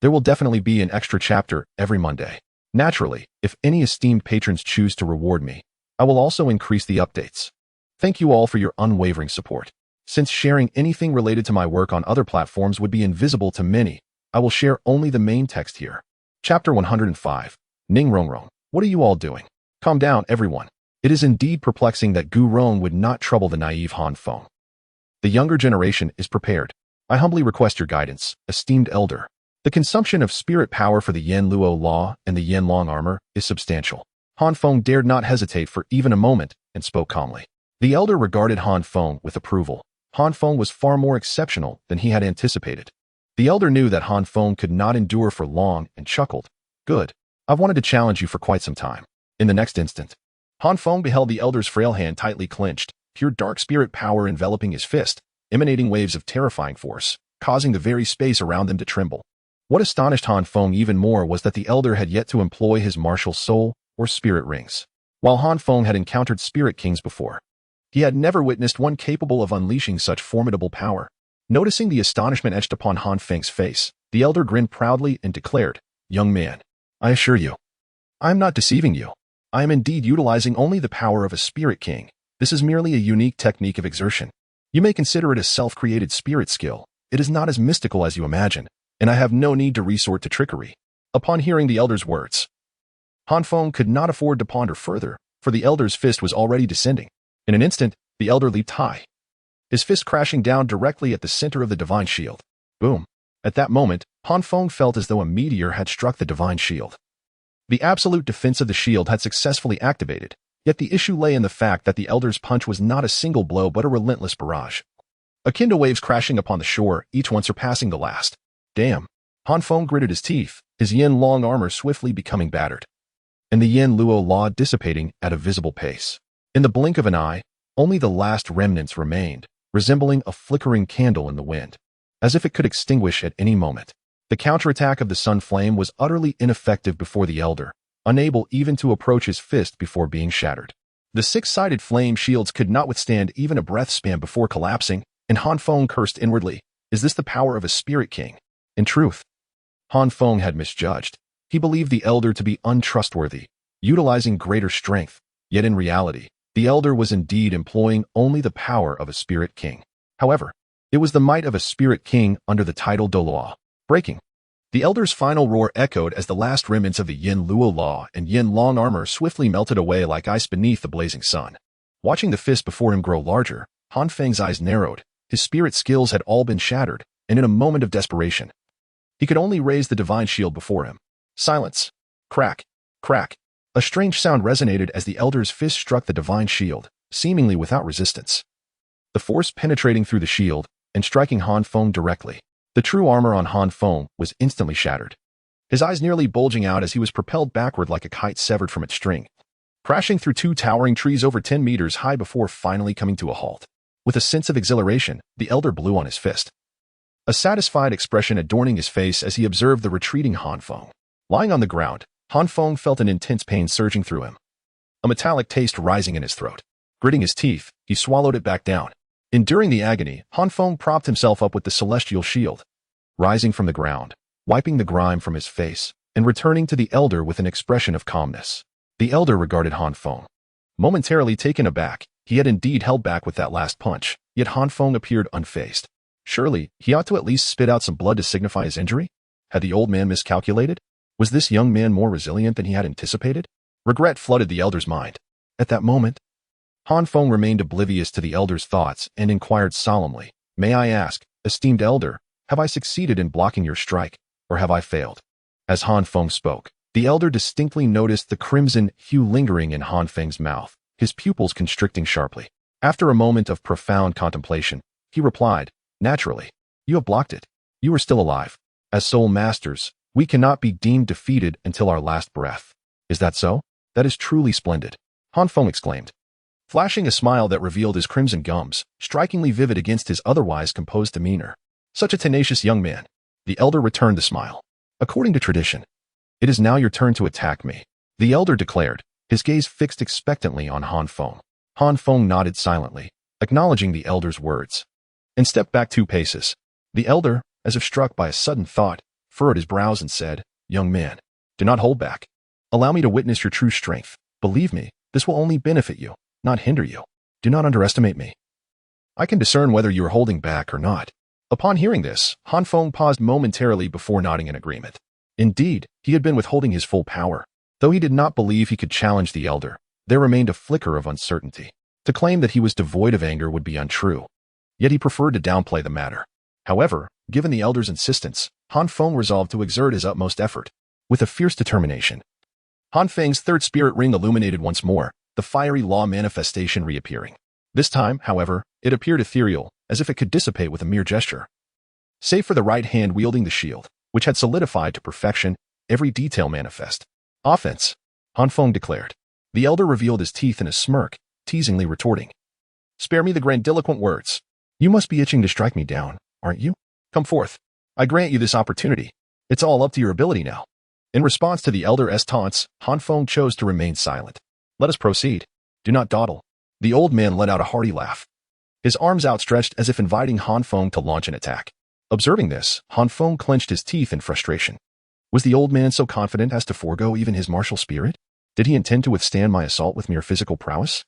there will definitely be an extra chapter every Monday. Naturally, if any esteemed patrons choose to reward me, I will also increase the updates. Thank you all for your unwavering support. Since sharing anything related to my work on other platforms would be invisible to many, I will share only the main text here. Chapter 105. Ning Rongrong. What are you all doing? Calm down, everyone. It is indeed perplexing that Gu Rong would not trouble the naive Han Feng. The younger generation is prepared. I humbly request your guidance, esteemed elder. The consumption of spirit power for the Yen Luo Law and the Yen Long Armor is substantial. Han Feng dared not hesitate for even a moment and spoke calmly. The elder regarded Han Feng with approval. Han Feng was far more exceptional than he had anticipated. The elder knew that Han Feng could not endure for long and chuckled. Good. I've wanted to challenge you for quite some time. In the next instant, Han Feng beheld the elder's frail hand tightly clenched, pure dark spirit power enveloping his fist, emanating waves of terrifying force, causing the very space around them to tremble. What astonished Han Feng even more was that the elder had yet to employ his martial soul or spirit rings. While Han Feng had encountered spirit kings before, he had never witnessed one capable of unleashing such formidable power. Noticing the astonishment etched upon Han Feng's face, the elder grinned proudly and declared, "Young man, I assure you, I am not deceiving you. I am indeed utilizing only the power of a spirit king. This is merely a unique technique of exertion. You may consider it a self-created spirit skill. It is not as mystical as you imagine, and I have no need to resort to trickery." Upon hearing the elder's words, Han Feng could not afford to ponder further, for the elder's fist was already descending. In an instant, the elder leaped high, his fist crashing down directly at the center of the divine shield. Boom. At that moment, Han Feng felt as though a meteor had struck the divine shield. The absolute defense of the shield had successfully activated, yet the issue lay in the fact that the elder's punch was not a single blow but a relentless barrage, akin to waves crashing upon the shore, each one surpassing the last. Damn. Han Feng gritted his teeth, his Yen Long Armor swiftly becoming battered, and the Yen Luo Law dissipating at a visible pace. In the blink of an eye, only the last remnants remained, resembling a flickering candle in the wind, as if it could extinguish at any moment. The counterattack of the sun flame was utterly ineffective before the elder, unable even to approach his fist before being shattered. The six-sided flame shields could not withstand even a breath span before collapsing, and Han Feng cursed inwardly. Is this the power of a spirit king? In truth, Han Feng had misjudged. He believed the elder to be untrustworthy, utilizing greater strength, yet in reality, the elder was indeed employing only the power of a spirit king. However, it was the might of a spirit king under the title Douluo. Breaking. The elder's final roar echoed as the last remnants of the Yen Luo Law and Yen Long Armor swiftly melted away like ice beneath the blazing sun. Watching the fist before him grow larger, Han Feng's eyes narrowed. His spirit skills had all been shattered, and in a moment of desperation, he could only raise the divine shield before him. Silence. Crack. Crack. A strange sound resonated as the elder's fist struck the divine shield, seemingly without resistance. The force penetrating through the shield and striking Han Feng directly. The true armor on Han Feng was instantly shattered, his eyes nearly bulging out as he was propelled backward like a kite severed from its string, crashing through 2 towering trees over 10 meters high before finally coming to a halt. With a sense of exhilaration, the elder blew on his fist, a satisfied expression adorning his face as he observed the retreating Han Feng. Lying on the ground, Han Feng felt an intense pain surging through him, a metallic taste rising in his throat. Gritting his teeth, he swallowed it back down. Enduring the agony, Han Feng propped himself up with the celestial shield, rising from the ground, wiping the grime from his face, and returning to the elder with an expression of calmness. The elder regarded Han Feng, momentarily taken aback. He had indeed held back with that last punch, yet Han Feng appeared unfazed. Surely, he ought to at least spit out some blood to signify his injury? Had the old man miscalculated? Was this young man more resilient than he had anticipated? Regret flooded the elder's mind. At that moment, Han Feng remained oblivious to the elder's thoughts and inquired solemnly, "May I ask, esteemed elder, have I succeeded in blocking your strike, or have I failed?" As Han Feng spoke, the elder distinctly noticed the crimson hue lingering in Han Feng's mouth, his pupils constricting sharply. After a moment of profound contemplation, he replied, "Naturally, you have blocked it. You are still alive. As soul masters, We cannot be deemed defeated until our last breath. Is that so? That is truly splendid, Han Feng exclaimed, flashing a smile that revealed his crimson gums, strikingly vivid against his otherwise composed demeanor. Such a tenacious young man. The elder returned the smile. According to tradition, it is now your turn to attack me, the elder declared, his gaze fixed expectantly on Han Feng. Han Feng nodded silently, acknowledging the elder's words, and stepped back 2 paces. The elder, as if struck by a sudden thought, furrowed his brows and said, "Young man, do not hold back. Allow me to witness your true strength. Believe me, this will only benefit you, not hinder you. Do not underestimate me. I can discern whether you are holding back or not." Upon hearing this, Han Feng paused momentarily before nodding in agreement. Indeed, he had been withholding his full power. Though he did not believe he could challenge the elder, there remained a flicker of uncertainty. To claim that he was devoid of anger would be untrue. Yet he preferred to downplay the matter. However, given the elder's insistence, Han Feng resolved to exert his utmost effort. With a fierce determination, Han Feng's third spirit ring illuminated once more, the fiery law manifestation reappearing. This time, however, it appeared ethereal, as if it could dissipate with a mere gesture. Save for the right hand wielding the shield, which had solidified to perfection, every detail manifest. "Offense," Han Feng declared. The elder revealed his teeth in a smirk, teasingly retorting, "Spare me the grandiloquent words. You must be itching to strike me down, aren't you? Come forth. I grant you this opportunity. It's all up to your ability now." In response to the elder's taunts, Han Feng chose to remain silent. "Let us proceed. Do not dawdle." The old man let out a hearty laugh, his arms outstretched as if inviting Han Feng to launch an attack. Observing this, Han Feng clenched his teeth in frustration. Was the old man so confident as to forego even his martial spirit? Did he intend to withstand my assault with mere physical prowess?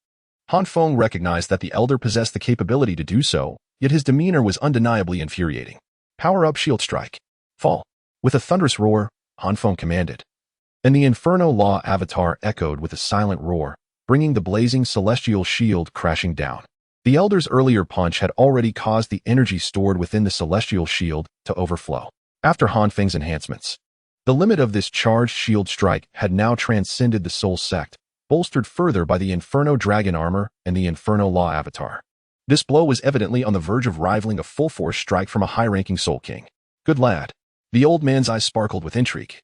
Han Feng recognized that the elder possessed the capability to do so, yet his demeanor was undeniably infuriating. "Power up, shield strike. Fall." With a thunderous roar, Han Feng commanded. And the Inferno Law avatar echoed with a silent roar, bringing the blazing celestial shield crashing down. The elder's earlier punch had already caused the energy stored within the celestial shield to overflow. After Han Feng's enhancements, the limit of this charged shield strike had now transcended the Soul Sect, bolstered further by the Inferno Dragon armor and the Inferno Law avatar. This blow was evidently on the verge of rivaling a full-force strike from a high-ranking Soul King. "Good lad." The old man's eyes sparkled with intrigue,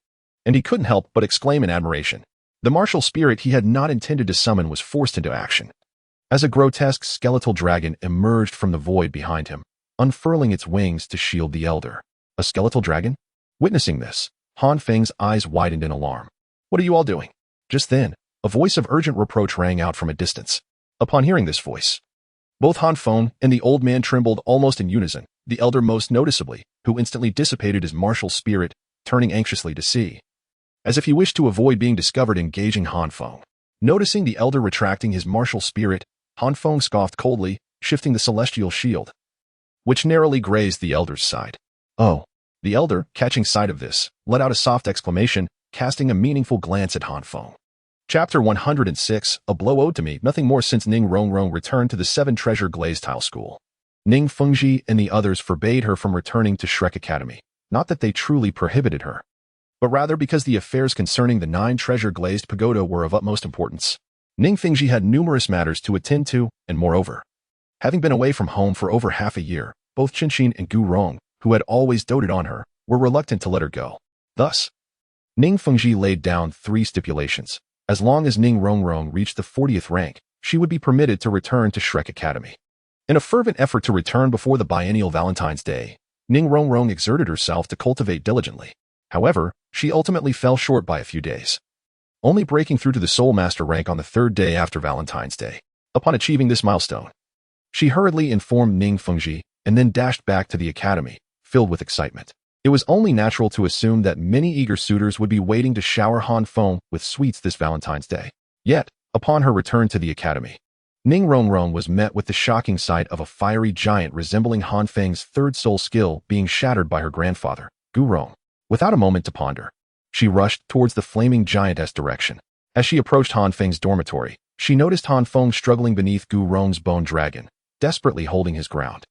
and he couldn't help but exclaim in admiration. The martial spirit he had not intended to summon was forced into action, as a grotesque skeletal dragon emerged from the void behind him, unfurling its wings to shield the elder. A skeletal dragon? Witnessing this, Han Feng's eyes widened in alarm. "What are you all doing?" Just then, a voice of urgent reproach rang out from a distance. Upon hearing this voice, both Han Feng and the old man trembled almost in unison, the elder most noticeably, who instantly dissipated his martial spirit, turning anxiously to see, as if he wished to avoid being discovered engaging Han Feng. Noticing the elder retracting his martial spirit, Han Feng scoffed coldly, shifting the celestial shield, which narrowly grazed the elder's side. "Oh." The elder, catching sight of this, let out a soft exclamation, casting a meaningful glance at Han Feng. Chapter 106, A Blow Owed to Me. Nothing more since Ning Rongrong returned to the 7 Treasure Glazed Tile School. Ning Fengji and the others forbade her from returning to Shrek Academy. Not that they truly prohibited her, but rather because the affairs concerning the 9 Treasure Glazed Pagoda were of utmost importance. Ning Fengji had numerous matters to attend to, and moreover, having been away from home for over half a year, both Qinxin and Gu Rong, who had always doted on her, were reluctant to let her go. Thus, Ning Fengji laid down 3 stipulations. As long as Ning Rongrong reached the 40th rank, she would be permitted to return to Shrek Academy. In a fervent effort to return before the biennial Valentine's Day, Ning Rongrong exerted herself to cultivate diligently. However, she ultimately fell short by a few days, only breaking through to the Soulmaster rank on the 3rd day after Valentine's Day. Upon achieving this milestone, she hurriedly informed Ning Fengji and then dashed back to the academy, filled with excitement. It was only natural to assume that many eager suitors would be waiting to shower Han Feng with sweets this Valentine's Day. Yet, upon her return to the academy, Ning Rongrong was met with the shocking sight of a fiery giant resembling Han Feng's 3rd soul skill being shattered by her grandfather, Gu Rong. Without a moment to ponder, she rushed towards the flaming giantess direction. As she approached Han Feng's dormitory, she noticed Han Feng struggling beneath Gu Rong's bone dragon, desperately holding his ground.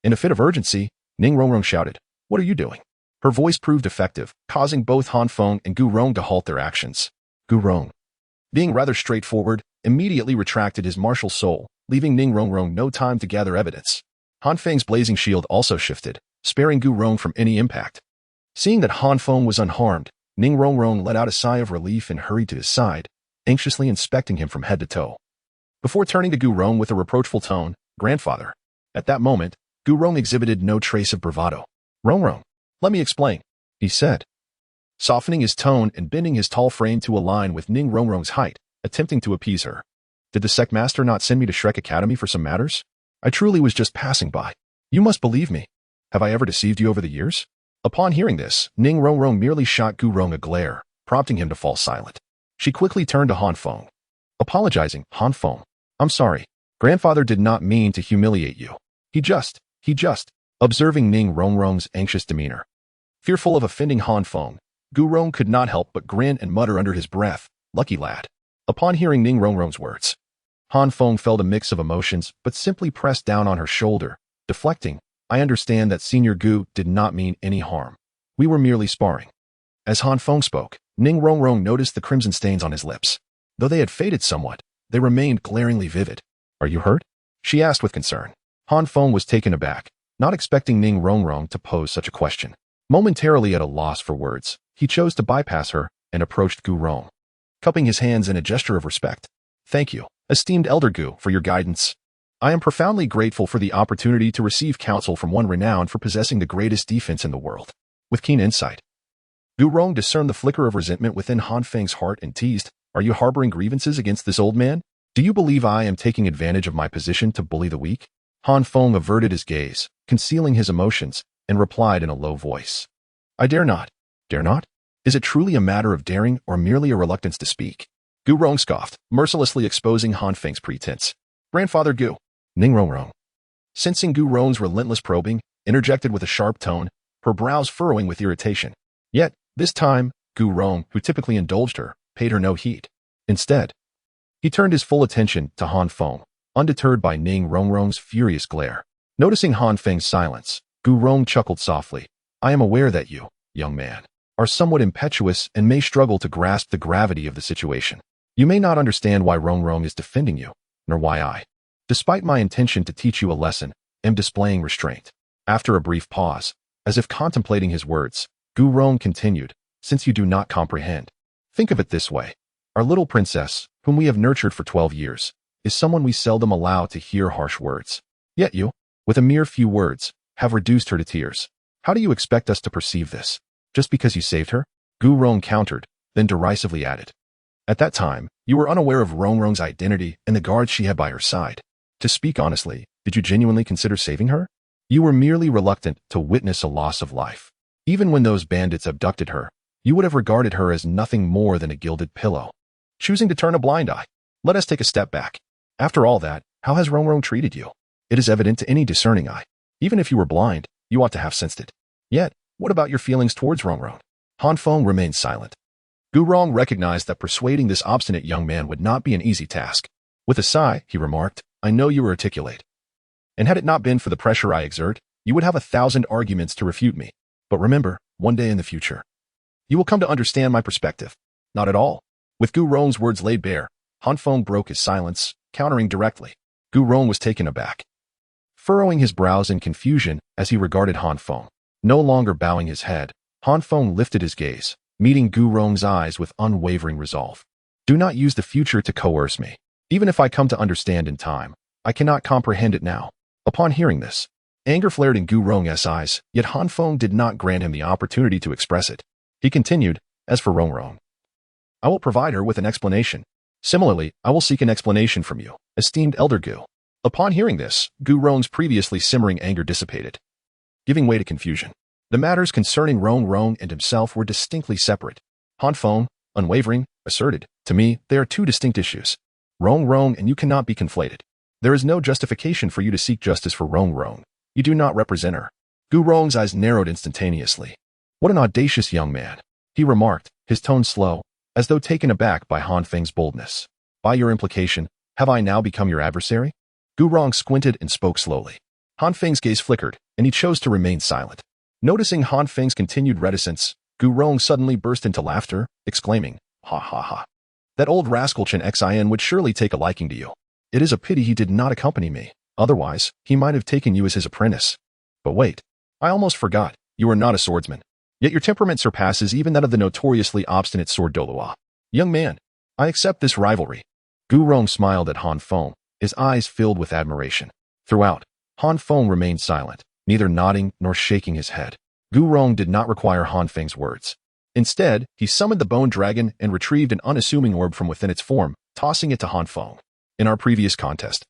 In a fit of urgency, Ning Rongrong shouted, "What are you doing?" Her voice proved effective, causing both Han Feng and Gu Rong to halt their actions. Gu Rong, being rather straightforward, immediately retracted his martial soul, leaving Ning Rongrong no time to gather evidence. Han Feng's blazing shield also shifted, sparing Gu Rong from any impact. Seeing that Han Feng was unharmed, Ning Rongrong let out a sigh of relief and hurried to his side, anxiously inspecting him from head to toe. Before turning to Gu Rong with a reproachful tone, "Grandfather." At that moment, Gu Rong exhibited no trace of bravado. "Rongrong, let me explain," he said, softening his tone and bending his tall frame to align with Ning Rongrong's height, attempting to appease her. "Did the sect master not send me to Shrek Academy for some matters? I truly was just passing by. You must believe me. Have I ever deceived you over the years?" Upon hearing this, Ning Rongrong merely shot Gu Rong a glare, prompting him to fall silent. She quickly turned to Han Feng. Apologizing, "Han Feng, I'm sorry. Grandfather did not mean to humiliate you. He just, observing Ning Rongrong's anxious demeanor. Fearful of offending Han Feng, Gu Rong could not help but grin and mutter under his breath, "Lucky lad." Upon hearing Ning Rongrong's words, Han Feng felt a mix of emotions but simply pressed down on her shoulder, deflecting, "I understand that Senior Gu did not mean any harm. We were merely sparring." As Han Feng spoke, Ning Rongrong noticed the crimson stains on his lips. Though they had faded somewhat, they remained glaringly vivid. "Are you hurt?" she asked with concern. Han Feng was taken aback, not expecting Ning Rongrong to pose such a question. Momentarily at a loss for words, he chose to bypass her and approached Gu Rong, cupping his hands in a gesture of respect. "Thank you, esteemed Elder Gu, for your guidance. I am profoundly grateful for the opportunity to receive counsel from one renowned for possessing the greatest defense in the world." With keen insight, Gu Rong discerned the flicker of resentment within Han Feng's heart and teased, "Are you harboring grievances against this old man? Do you believe I am taking advantage of my position to bully the weak?" Han Feng averted his gaze, concealing his emotions, and replied in a low voice, "I dare not." "Dare not? Is it truly a matter of daring or merely a reluctance to speak?" Gu Rong scoffed, mercilessly exposing Han Feng's pretense. "Grandfather Gu." Ning Rongrong, sensing Gu Rong's relentless probing, interjected with a sharp tone, her brows furrowing with irritation. Yet, this time, Gu Rong, who typically indulged her, paid her no heed. Instead, he turned his full attention to Han Feng, undeterred by Ning Rongrong's furious glare. Noticing Han Feng's silence, Gu Rong chuckled softly. "I am aware that you, young man, are somewhat impetuous and may struggle to grasp the gravity of the situation. You may not understand why Rongrong is defending you, nor why I, despite my intention to teach you a lesson, am displaying restraint." After a brief pause, as if contemplating his words, Gu Rong continued, "Since you do not comprehend, think of it this way. Our little princess, whom we have nurtured for 12 years, is someone we seldom allow to hear harsh words. Yet you, with a mere few words, have reduced her to tears. How do you expect us to perceive this? Just because you saved her?" Gu Rong countered, then derisively added, "At that time, you were unaware of Rongrong's identity and the guards she had by her side. To speak honestly, did you genuinely consider saving her? You were merely reluctant to witness a loss of life. Even when those bandits abducted her, you would have regarded her as nothing more than a gilded pillow, choosing to turn a blind eye. Let us take a step back. After all that, how has Rongrong treated you? It is evident to any discerning eye. Even if you were blind, you ought to have sensed it. Yet, what about your feelings towards Rongrong?" Han Feng remained silent. Gu Rong recognized that persuading this obstinate young man would not be an easy task. With a sigh, he remarked, "I know you are articulate. And had it not been for the pressure I exert, you would have 1,000 arguments to refute me. But remember, one day in the future, you will come to understand my perspective." "Not at all." With Gu Rong's words laid bare, Han Feng broke his silence, countering directly. Gu Rong was taken aback, furrowing his brows in confusion as he regarded Han Feng. No longer bowing his head, Han Feng lifted his gaze, meeting Gu Rong's eyes with unwavering resolve. "Do not use the future to coerce me. Even if I come to understand in time, I cannot comprehend it now." Upon hearing this, anger flared in Gu Rong's eyes, yet Han Feng did not grant him the opportunity to express it. He continued, "As for Rongrong, I will provide her with an explanation. Similarly, I will seek an explanation from you, esteemed Elder Gu." Upon hearing this, Gu Rong's previously simmering anger dissipated, giving way to confusion. The matters concerning Rongrong and himself were distinctly separate. Han Feng, unwavering, asserted, "To me, they are two distinct issues. Rongrong and you cannot be conflated. There is no justification for you to seek justice for Rongrong. You do not represent her." Gu Rong's eyes narrowed instantaneously. "What an audacious young man," he remarked, his tone slow, as though taken aback by Han Feng's boldness. "By your implication, have I now become your adversary?" Gu Rong squinted and spoke slowly. Han Feng's gaze flickered, and he chose to remain silent. Noticing Han Feng's continued reticence, Gu Rong suddenly burst into laughter, exclaiming, "Ha ha ha. That old rascal Chen Xin would surely take a liking to you. It is a pity he did not accompany me. Otherwise, he might have taken you as his apprentice. But wait, I almost forgot, you are not a swordsman." Yet your temperament surpasses even that of the notoriously obstinate sword Douluo. Young man, I accept this rivalry. Gu Rong smiled at Han Feng, his eyes filled with admiration. Throughout, Han Feng remained silent, neither nodding nor shaking his head. Gu Rong did not require Han Feng's words. Instead, he summoned the bone dragon and retrieved an unassuming orb from within its form, tossing it to Han Feng. In our previous contest,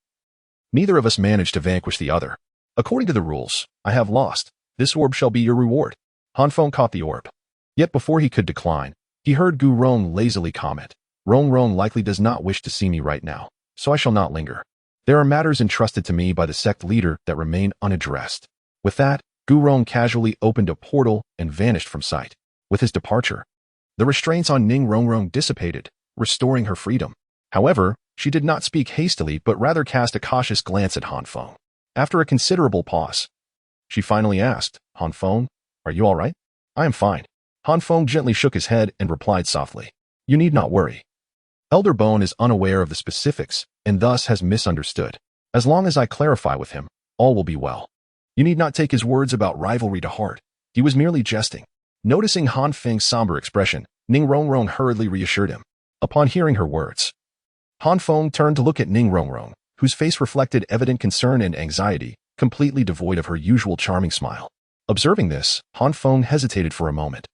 neither of us managed to vanquish the other. According to the rules, I have lost. This orb shall be your reward. Han Feng caught the orb. Yet before he could decline, he heard Gu Rong lazily comment, Rong Rong likely does not wish to see me right now, so I shall not linger. There are matters entrusted to me by the sect leader that remain unaddressed. With that, Gu Rong casually opened a portal and vanished from sight. With his departure, the restraints on Ning Rongrong dissipated, restoring her freedom. However, she did not speak hastily but rather cast a cautious glance at Han Feng. After a considerable pause, she finally asked, Han Feng, are you all right? I am fine. Han Feng gently shook his head and replied softly, you need not worry. Elder Bone is unaware of the specifics and thus has misunderstood. As long as I clarify with him, all will be well. You need not take his words about rivalry to heart. He was merely jesting. Noticing Han Feng's somber expression, Ning Rongrong hurriedly reassured him. Upon hearing her words, Han Feng turned to look at Ning Rongrong, whose face reflected evident concern and anxiety, completely devoid of her usual charming smile. Observing this, Han Feng hesitated for a moment,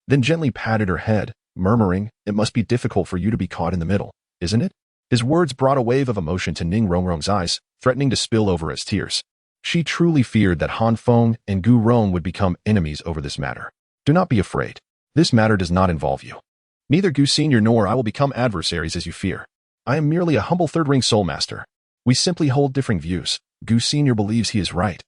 then gently patted her head, murmuring, it must be difficult for you to be caught in the middle, isn't it? His words brought a wave of emotion to Ning Rongrong's eyes, threatening to spill over as tears. She truly feared that Han Feng and Gu Rong would become enemies over this matter. Do not be afraid. This matter does not involve you. Neither Gu Senior nor I will become adversaries as you fear. I am merely a humble third-ring Soulmaster. We simply hold differing views. Gu Senior believes he is right.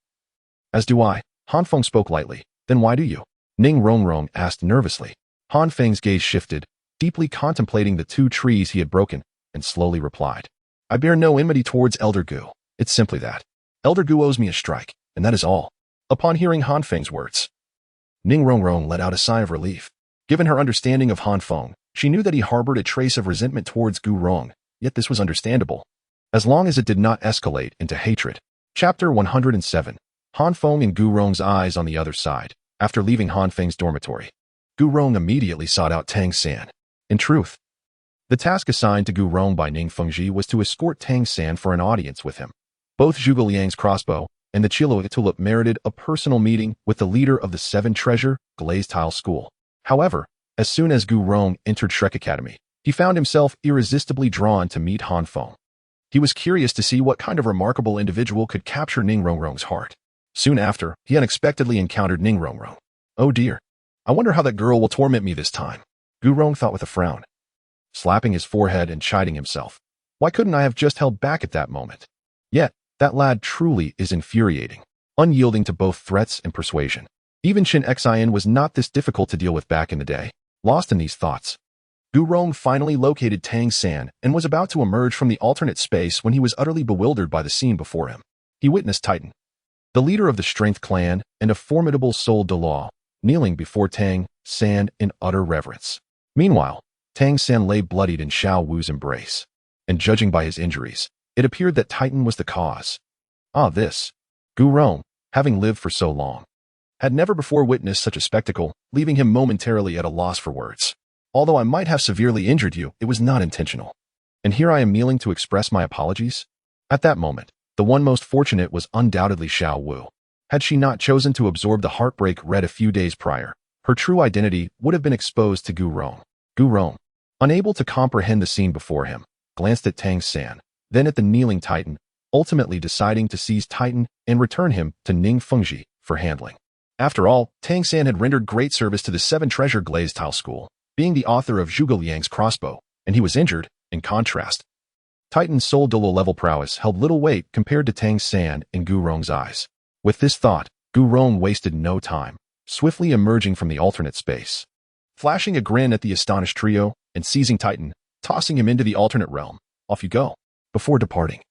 As do I. Han Feng spoke lightly. Then why do you? Ning Rongrong asked nervously. Han Feng's gaze shifted, deeply contemplating the two trees he had broken, and slowly replied. I bear no enmity towards Elder Gu. It's simply that. Elder Gu owes me a strike, and that is all. Upon hearing Han Feng's words, Ning Rongrong let out a sigh of relief. Given her understanding of Han Feng, she knew that he harbored a trace of resentment towards Gu Rong, yet this was understandable, as long as it did not escalate into hatred. Chapter 107. Han Feng and Gu Rong's eyes on the other side. After leaving Han Feng's dormitory, Gu Rong immediately sought out Tang San. In truth, the task assigned to Gu Rong by Ning Fengji was to escort Tang San for an audience with him. Both Zhuge Liang's crossbow and the Chilo Tulip merited a personal meeting with the leader of the Seven Treasure Glazed Tile School. However, as soon as Gu Rong entered Shrek Academy, he found himself irresistibly drawn to meet Han Feng. He was curious to see what kind of remarkable individual could capture Ning Rongrong's heart. Soon after, he unexpectedly encountered Ning Rongrong. Oh dear. I wonder how that girl will torment me this time. Gu Rong thought with a frown, slapping his forehead and chiding himself. Why couldn't I have just held back at that moment? Yet, that lad truly is infuriating, unyielding to both threats and persuasion. Even Shin Xian was not this difficult to deal with back in the day. Lost in these thoughts, Gu Rong finally located Tang San and was about to emerge from the alternate space when he was utterly bewildered by the scene before him. He witnessed Titan, the leader of the Strength Clan and a formidable soul Douluo, kneeling before Tang San in utter reverence. Meanwhile, Tang San lay bloodied in Xiao Wu's embrace, and judging by his injuries, it appeared that Titan was the cause. This. Gu Rong, having lived for so long, had never before witnessed such a spectacle, leaving him momentarily at a loss for words. Although I might have severely injured you, it was not intentional. And here I am kneeling to express my apologies? At that moment, the one most fortunate was undoubtedly Xiao Wu. Had she not chosen to absorb the heartbreak read a few days prior, her true identity would have been exposed to Gu Rong. Gu Rong, unable to comprehend the scene before him, glanced at Tang San, then at the kneeling Titan, ultimately deciding to seize Titan and return him to Ning Fengji for handling. After all, Tang San had rendered great service to the Seven Treasure Glazed Tile School, being the author of Zhuge Liang's crossbow, and he was injured. In contrast, Titan's soul Douluo level prowess held little weight compared to Tang San in Gu Rong's eyes. With this thought, Gu Rong wasted no time, swiftly emerging from the alternate space, flashing a grin at the astonished trio, and seizing Titan, tossing him into the alternate realm. Off you go. Before departing,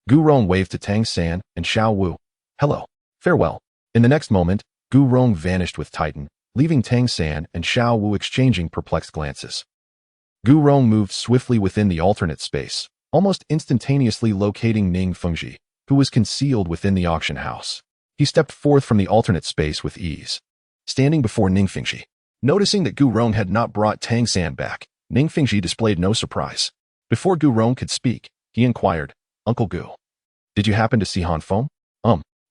Gu Rong waved to Tang San and Xiao Wu. Hello. Farewell. In the next moment, Gu Rong vanished with Titan, leaving Tang San and Xiao Wu exchanging perplexed glances. Gu Rong moved swiftly within the alternate space, almost instantaneously locating Ning Fengji, who was concealed within the auction house. He stepped forth from the alternate space with ease, standing before Ning Fengji. Noticing that Gu Rong had not brought Tang San back, Ning Fengji displayed no surprise. Before Gu Rong could speak, he inquired, "Uncle Gu, did you happen to see Han Feng?"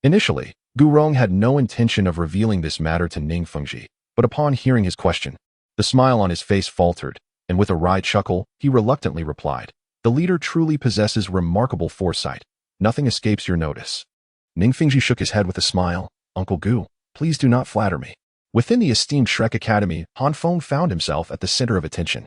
Initially, Gu Rong had no intention of revealing this matter to Ning Fengji, but upon hearing his question, the smile on his face faltered, and with a wry chuckle, he reluctantly replied, "The leader truly possesses remarkable foresight. Nothing escapes your notice." Ning Fengji shook his head with a smile. "Uncle Gu, please do not flatter me." Within the esteemed Shrek Academy, Han Feng found himself at the center of attention.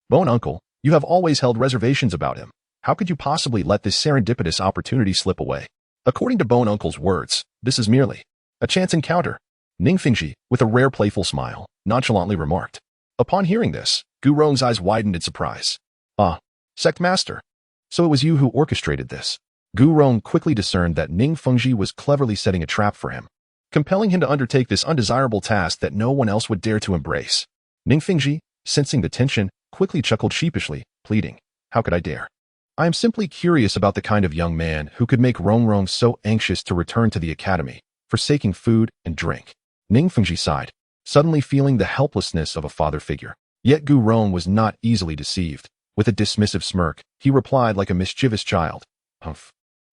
"Bone Uncle, you have always held reservations about him. How could you possibly let this serendipitous opportunity slip away?" According to Bone Uncle's words, this is merely a chance encounter. Ning Fengji, with a rare playful smile, nonchalantly remarked. Upon hearing this, Gu Rong's eyes widened in surprise. "Ah, Sect Master. So it was you who orchestrated this." Gu Rong quickly discerned that Ning Fengji was cleverly setting a trap for him, compelling him to undertake this undesirable task that no one else would dare to embrace. Ning Fengji, sensing the tension, quickly chuckled sheepishly, pleading, "How could I dare? I am simply curious about the kind of young man who could make Rong Rong so anxious to return to the academy, forsaking food and drink." Ning Fengji sighed, suddenly feeling the helplessness of a father figure. Yet Gu Rong was not easily deceived. With a dismissive smirk, he replied like a mischievous child, "Humph.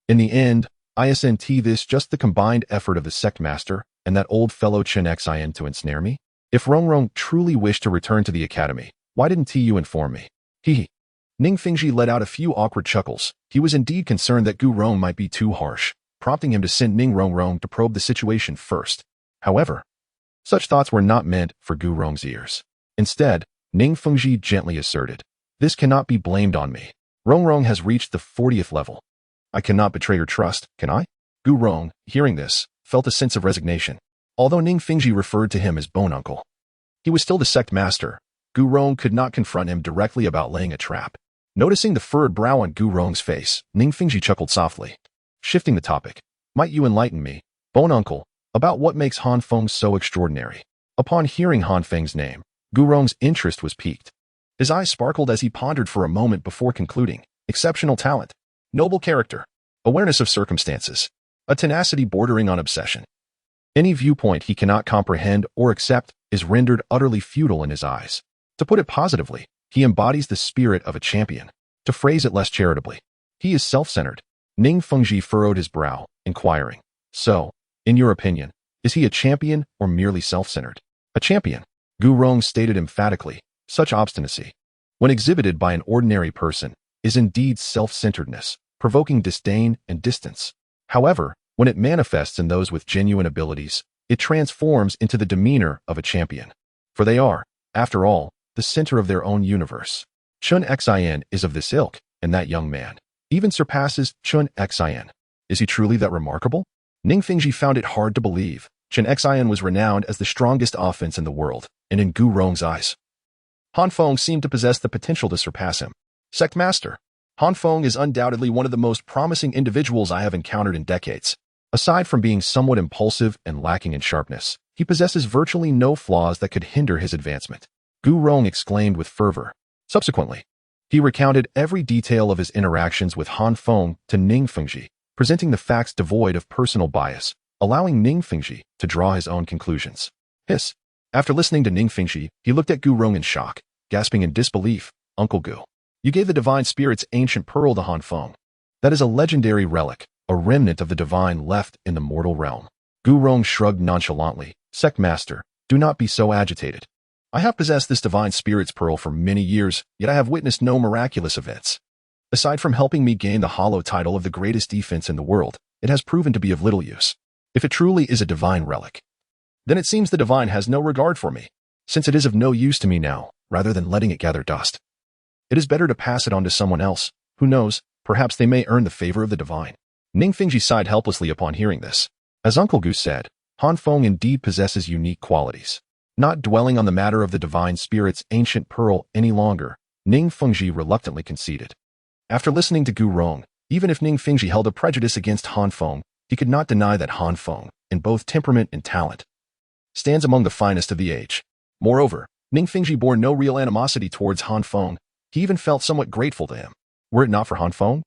In the end, isn't this just the combined effort of the sect master and that old fellow Chen Xin to ensnare me? If Rong Rong truly wished to return to the academy, why didn't you inform me?" Hee. Ning Fengji let out a few awkward chuckles. He was indeed concerned that Gu Rong might be too harsh, prompting him to send Ning Rong Rong to probe the situation first. However, such thoughts were not meant for Gu Rong's ears. Instead, Ning Fengji gently asserted, "This cannot be blamed on me. Rong Rong has reached the 40th level. I cannot betray your trust, can I?" Gu Rong, hearing this, felt a sense of resignation. Although Ning Fengji referred to him as Bone Uncle, he was still the sect master. Gu Rong could not confront him directly about laying a trap. Noticing the furrowed brow on Gu Rong's face, Ning Fengji chuckled softly. Shifting the topic, "Might you enlighten me, Bone Uncle, about what makes Han Feng so extraordinary?" Upon hearing Han Feng's name, Gu Rong's interest was piqued. His eyes sparkled as he pondered for a moment before concluding, exceptional talent, noble character, awareness of circumstances, a tenacity bordering on obsession. Any viewpoint he cannot comprehend or accept is rendered utterly futile in his eyes. To put it positively, he embodies the spirit of a champion. To phrase it less charitably, he is self-centered. Ning Fengji furrowed his brow, inquiring, "So, in your opinion, is he a champion or merely self-centered?" "A champion," Gu Rong stated emphatically. Such obstinacy, when exhibited by an ordinary person, is indeed self-centeredness, provoking disdain and distance. However, when it manifests in those with genuine abilities, it transforms into the demeanor of a champion. For they are, after all, the center of their own universe. Chen Xin is of this ilk, and that young man even surpasses Chen Xin. Is he truly that remarkable? Ning Fengji found it hard to believe. Chen Xin was renowned as the strongest offense in the world, and in Gu Rong's eyes, Han Feng seemed to possess the potential to surpass him. Sect Master, Han Feng is undoubtedly one of the most promising individuals I have encountered in decades. Aside from being somewhat impulsive and lacking in sharpness, he possesses virtually no flaws that could hinder his advancement. Gu Rong exclaimed with fervor. Subsequently, he recounted every detail of his interactions with Han Feng to Ning Fengji, presenting the facts devoid of personal bias, allowing Ning Fengji to draw his own conclusions. Hiss. After listening to Ning Fengji, he looked at Gu Rong in shock, gasping in disbelief. "Uncle Gu, you gave the divine spirit's ancient pearl to Han Feng. That is a legendary relic, a remnant of the divine left in the mortal realm." Gu Rong shrugged nonchalantly. "Sect Master, do not be so agitated. I have possessed this divine spirit's pearl for many years, yet I have witnessed no miraculous events. Aside from helping me gain the hollow title of the greatest defense in the world, it has proven to be of little use. If it truly is a divine relic, then it seems the divine has no regard for me, since it is of no use to me now, rather than letting it gather dust. It is better to pass it on to someone else. Who knows, perhaps they may earn the favor of the divine." Ning Fengji sighed helplessly upon hearing this. As Uncle Gu said, Han Feng indeed possesses unique qualities. Not dwelling on the matter of the divine spirit's ancient pearl any longer, Ning Fengji reluctantly conceded. After listening to Gu Rong, even if Ning Fengji held a prejudice against Han Feng, he could not deny that Han Feng, in both temperament and talent, stands among the finest of the age. Moreover, Ning Fengji bore no real animosity towards Han Feng. He even felt somewhat grateful to him. Were it not for Han Feng,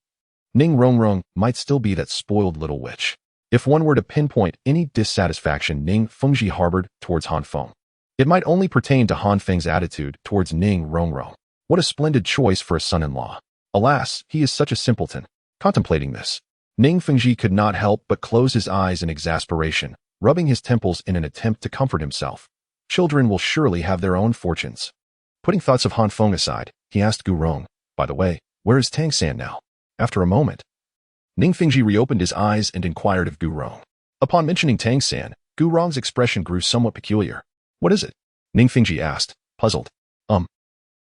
Ning Rong Rong might still be that spoiled little witch. If one were to pinpoint any dissatisfaction Ning Fengji harbored towards Han Feng, it might only pertain to Han Feng's attitude towards Ning Rongrong. What a splendid choice for a son-in-law. Alas, he is such a simpleton. Contemplating this, Ning Fengji could not help but close his eyes in exasperation, rubbing his temples in an attempt to comfort himself. Children will surely have their own fortunes. Putting thoughts of Han Feng aside, he asked Gu Rong, "By the way, where is Tang San now?" After a moment, Ning Fengji reopened his eyes and inquired of Gu Rong. Upon mentioning Tang San, Gu Rong's expression grew somewhat peculiar. "What is it?" Ning Fengji asked, puzzled.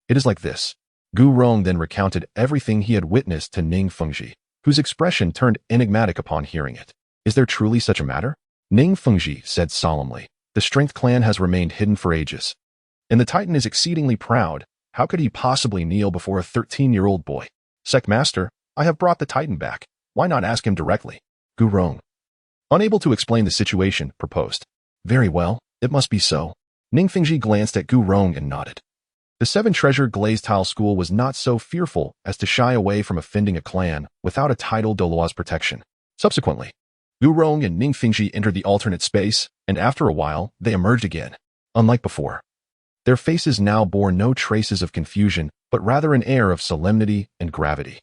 It is like this." Gu Rong then recounted everything he had witnessed to Ning Fengji, whose expression turned enigmatic upon hearing it. "Is there truly such a matter?" Ning Fengji said solemnly. "The Strength Clan has remained hidden for ages. And the Titan is exceedingly proud. How could he possibly kneel before a 13-year-old boy? Master, I have brought the Titan back. Why not ask him directly?" Gu Rong, unable to explain the situation, proposed. "Very well, it must be so." Ning Fengji glanced at Gu Rong and nodded. The seven-treasure glazed tile school was not so fearful as to shy away from offending a clan without a title Douluo's protection. Subsequently, Gu Rong and Ning Fengji entered the alternate space, and after a while, they emerged again. Unlike before, their faces now bore no traces of confusion, but rather an air of solemnity and gravity.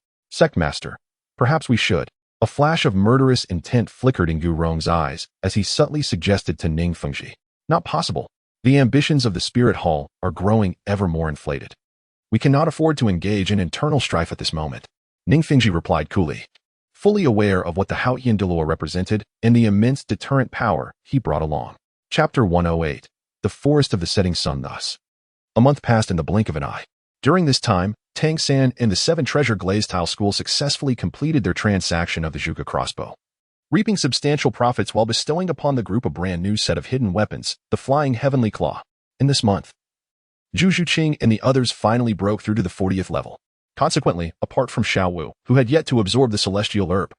"Master, perhaps we should." A flash of murderous intent flickered in Gu Rong's eyes as he subtly suggested to Ning Fengji. "Not possible. The ambitions of the Spirit Hall are growing ever more inflated. We cannot afford to engage in internal strife at this moment." Ning Fengji replied coolly, fully aware of what the Haotian Douluo represented and the immense deterrent power he brought along. Chapter 108. The Forest of the Setting Sun. Thus, a month passed in the blink of an eye. During this time, Tang San and the seven-treasure glazed tile school successfully completed their transaction of the Zhuge crossbow, reaping substantial profits while bestowing upon the group a brand new set of hidden weapons, the Flying Heavenly Claw. In this month, Zhu Zhuqing and the others finally broke through to the 40th level. Consequently, apart from Xiao Wu, who had yet to absorb the celestial herb,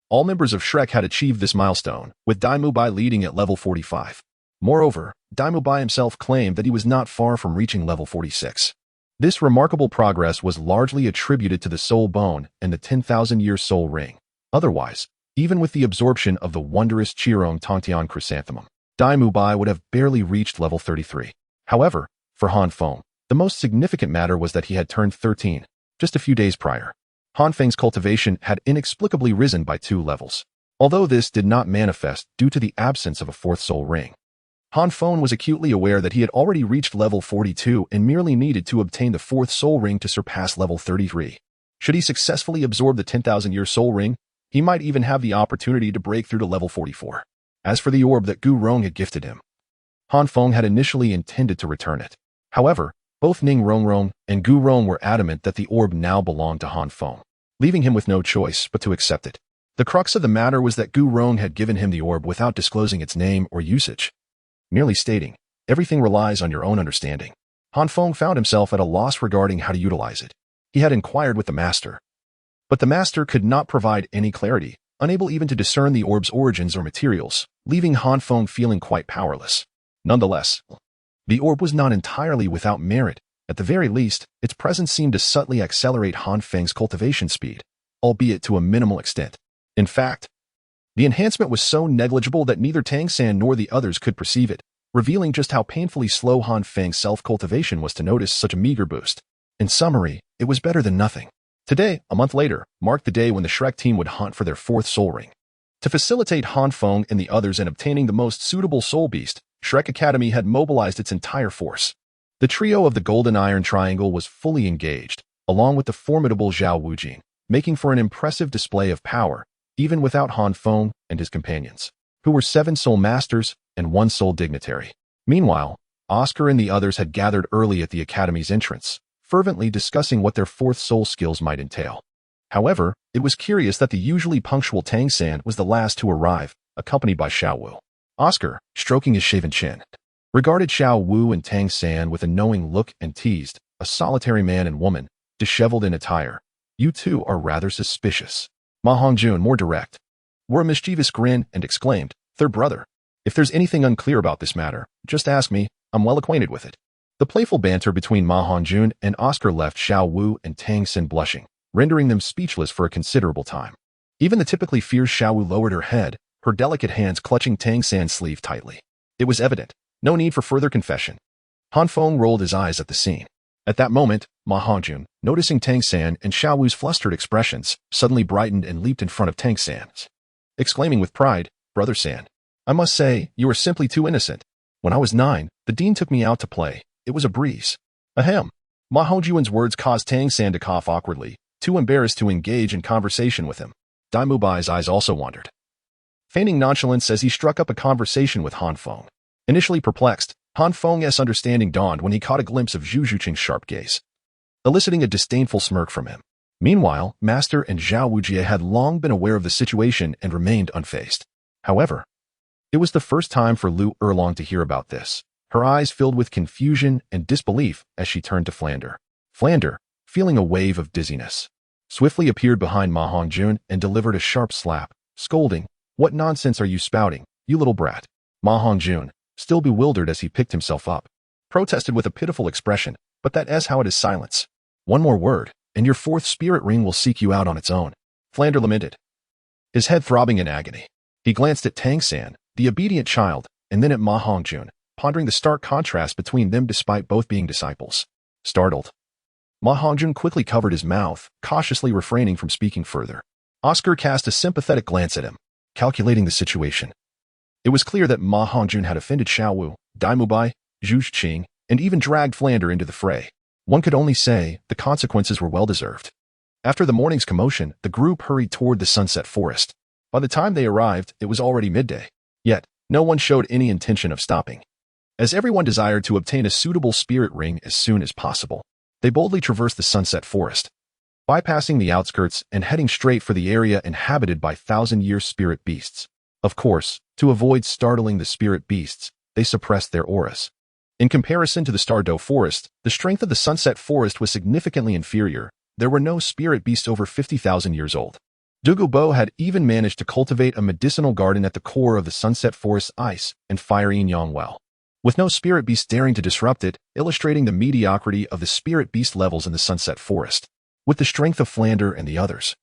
all members of Shrek had achieved this milestone, with Daimu Bai leading at level 45. Moreover, Daimu Bai himself claimed that he was not far from reaching level 46. This remarkable progress was largely attributed to the Soul Bone and the 10,000-year Soul Ring. Otherwise, even with the absorption of the wondrous Qirong Tongtian Chrysanthemum, Daimu Bai would have barely reached level 33. However, for Han Feng, the most significant matter was that he had turned 13, just a few days prior. Han Feng's cultivation had inexplicably risen by 2 levels, although this did not manifest due to the absence of a 4th soul ring. Han Feng was acutely aware that he had already reached level 42 and merely needed to obtain the 4th soul ring to surpass level 33. Should he successfully absorb the 10,000-year soul ring, he might even have the opportunity to break through to level 44. As for the orb that Gu Rong had gifted him, Han Feng had initially intended to return it. However, both Ning Rongrong and Gu Rong were adamant that the orb now belonged to Han Feng, leaving him with no choice but to accept it. The crux of the matter was that Gu Rong had given him the orb without disclosing its name or usage, merely stating, "Everything relies on your own understanding." Han Feng found himself at a loss regarding how to utilize it. He had inquired with the master, but the master could not provide any clarity, unable even to discern the orb's origins or materials, leaving Han Feng feeling quite powerless. Nonetheless, the orb was not entirely without merit. At the very least, its presence seemed to subtly accelerate Han Feng's cultivation speed, albeit to a minimal extent. In fact, the enhancement was so negligible that neither Tang San nor the others could perceive it, revealing just how painfully slow Han Feng's self-cultivation was to notice such a meager boost. In summary, it was better than nothing. Today, a month later, marked the day when the Shrek team would hunt for their 4th soul ring. To facilitate Han Feng and the others in obtaining the most suitable soul beast, Shrek Academy had mobilized its entire force. The trio of the Golden Iron Triangle was fully engaged, along with the formidable Zhao Wujing, making for an impressive display of power, even without Han Feng and his companions, who were 7 soul masters and 1 soul dignitary. Meanwhile, Oscar and the others had gathered early at the Academy's entrance, fervently discussing what their 4th soul skills might entail. However, it was curious that the usually punctual Tang San was the last to arrive, accompanied by Xiao Wu. Oscar, stroking his shaven chin, regarded Xiao Wu and Tang San with a knowing look and teased, "A solitary man and woman, disheveled in attire. You two are rather suspicious." Ma Hongjun, more direct, wore a mischievous grin and exclaimed, "Third brother, if there's anything unclear about this matter, just ask me, I'm well acquainted with it." The playful banter between Ma Hongjun and Oscar left Xiao Wu and Tang San blushing, rendering them speechless for a considerable time. Even the typically fierce Xiao Wu lowered her head, her delicate hands clutching Tang San's sleeve tightly. It was evident. No need for further confession. Han Feng rolled his eyes at the scene. At that moment, Ma Hongjun, noticing Tang San and Xiao Wu's flustered expressions, suddenly brightened and leaped in front of Tang San's, exclaiming with pride, "Brother San, I must say, you are simply too innocent. When I was 9, the dean took me out to play. It was a breeze." Ahem. Ma Hongjun's words caused Tang San to cough awkwardly, too embarrassed to engage in conversation with him. Dai Mubai's eyes also wandered, feigning nonchalance as he struck up a conversation with Han Feng. Initially perplexed, Han Feng's understanding dawned when he caught a glimpse of Zhu Zhuqing's sharp gaze, eliciting a disdainful smirk from him. Meanwhile, Master and Zhao Wujie had long been aware of the situation and remained unfazed. However, it was the first time for Lu Erlong to hear about this. Her eyes filled with confusion and disbelief as she turned to Flander. Flander, feeling a wave of dizziness, swiftly appeared behind Ma Hongjun and delivered a sharp slap, scolding, "What nonsense are you spouting, you little brat?" Ma Hongjun, still bewildered as he picked himself up, protested with a pitiful expression, "But that's how it is, silence. One more word, and your 4th spirit ring will seek you out on its own." Flander lamented, his head throbbing in agony. He glanced at Tang San, the obedient child, and then at Ma Hongjun, pondering the stark contrast between them despite both being disciples. Startled, Ma Hongjun quickly covered his mouth, cautiously refraining from speaking further. Oscar cast a sympathetic glance at him, calculating the situation. It was clear that Ma Hongjun had offended Xiao Wu, Dai Mubai, Zhu Zhuqing, and even dragged Flander into the fray. One could only say the consequences were well-deserved. After the morning's commotion, the group hurried toward the Sunset Forest. By the time they arrived, it was already midday. Yet, no one showed any intention of stopping. As everyone desired to obtain a suitable spirit ring as soon as possible, they boldly traversed the Sunset Forest, bypassing the outskirts and heading straight for the area inhabited by thousand-year spirit beasts. Of course, to avoid startling the spirit beasts, they suppressed their auras. In comparison to the Stardo Forest, the strength of the Sunset Forest was significantly inferior. There were no spirit beasts over 50,000 years old. Douluo had even managed to cultivate a medicinal garden at the core of the Sunset Forest's ice and fire yin-yang well, with no spirit beast daring to disrupt it, illustrating the mediocrity of the spirit beast levels in the Sunset Forest. With the strength of Flander and the others,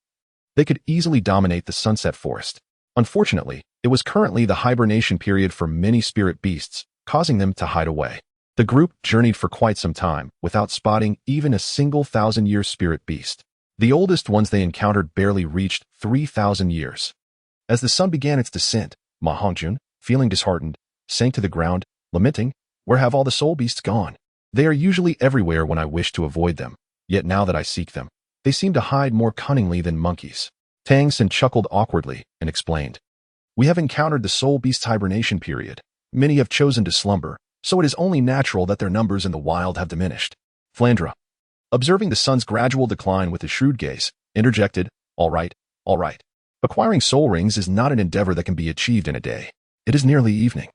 they could easily dominate the Sunset Forest. Unfortunately, it was currently the hibernation period for many spirit beasts, causing them to hide away. The group journeyed for quite some time without spotting even a single thousand-year spirit beast. The oldest ones they encountered barely reached 3,000 years. As the sun began its descent, Ma Hongjun, feeling disheartened, sank to the ground, lamenting, "Where have all the soul beasts gone? They are usually everywhere when I wish to avoid them, yet now that I seek them, they seem to hide more cunningly than monkeys." Tang San chuckled awkwardly and explained, "We have encountered the soul beast's hibernation period. Many have chosen to slumber, so it is only natural that their numbers in the wild have diminished." Flandra, observing the sun's gradual decline with a shrewd gaze, interjected, All right. Acquiring soul rings is not an endeavor that can be achieved in a day. It is nearly evening.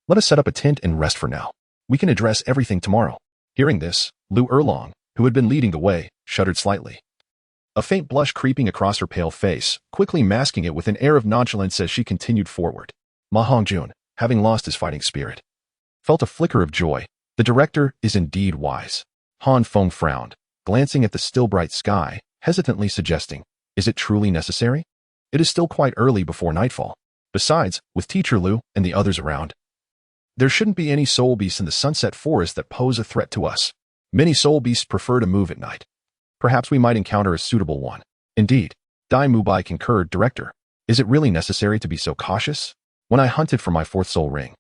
Let us set up a tent and rest for now. We can address everything tomorrow." Hearing this, Lu Erlong, who had been leading the way, shuddered slightly, a faint blush creeping across her pale face, quickly masking it with an air of nonchalance as she continued forward. Ma Hongjun, having lost his fighting spirit, felt a flicker of joy. The director is indeed wise. Han Feng frowned, glancing at the still bright sky, hesitantly suggesting, "Is it truly necessary? It is still quite early before nightfall. Besides, with Teacher Lu and the others around, there shouldn't be any soul beasts in the Sunset Forest that pose a threat to us. Many soul beasts prefer to move at night. Perhaps we might encounter a suitable one." "Indeed," Dai Mubai concurred, "Director. Is it really necessary to be so cautious? When I hunted for my 4th soul ring,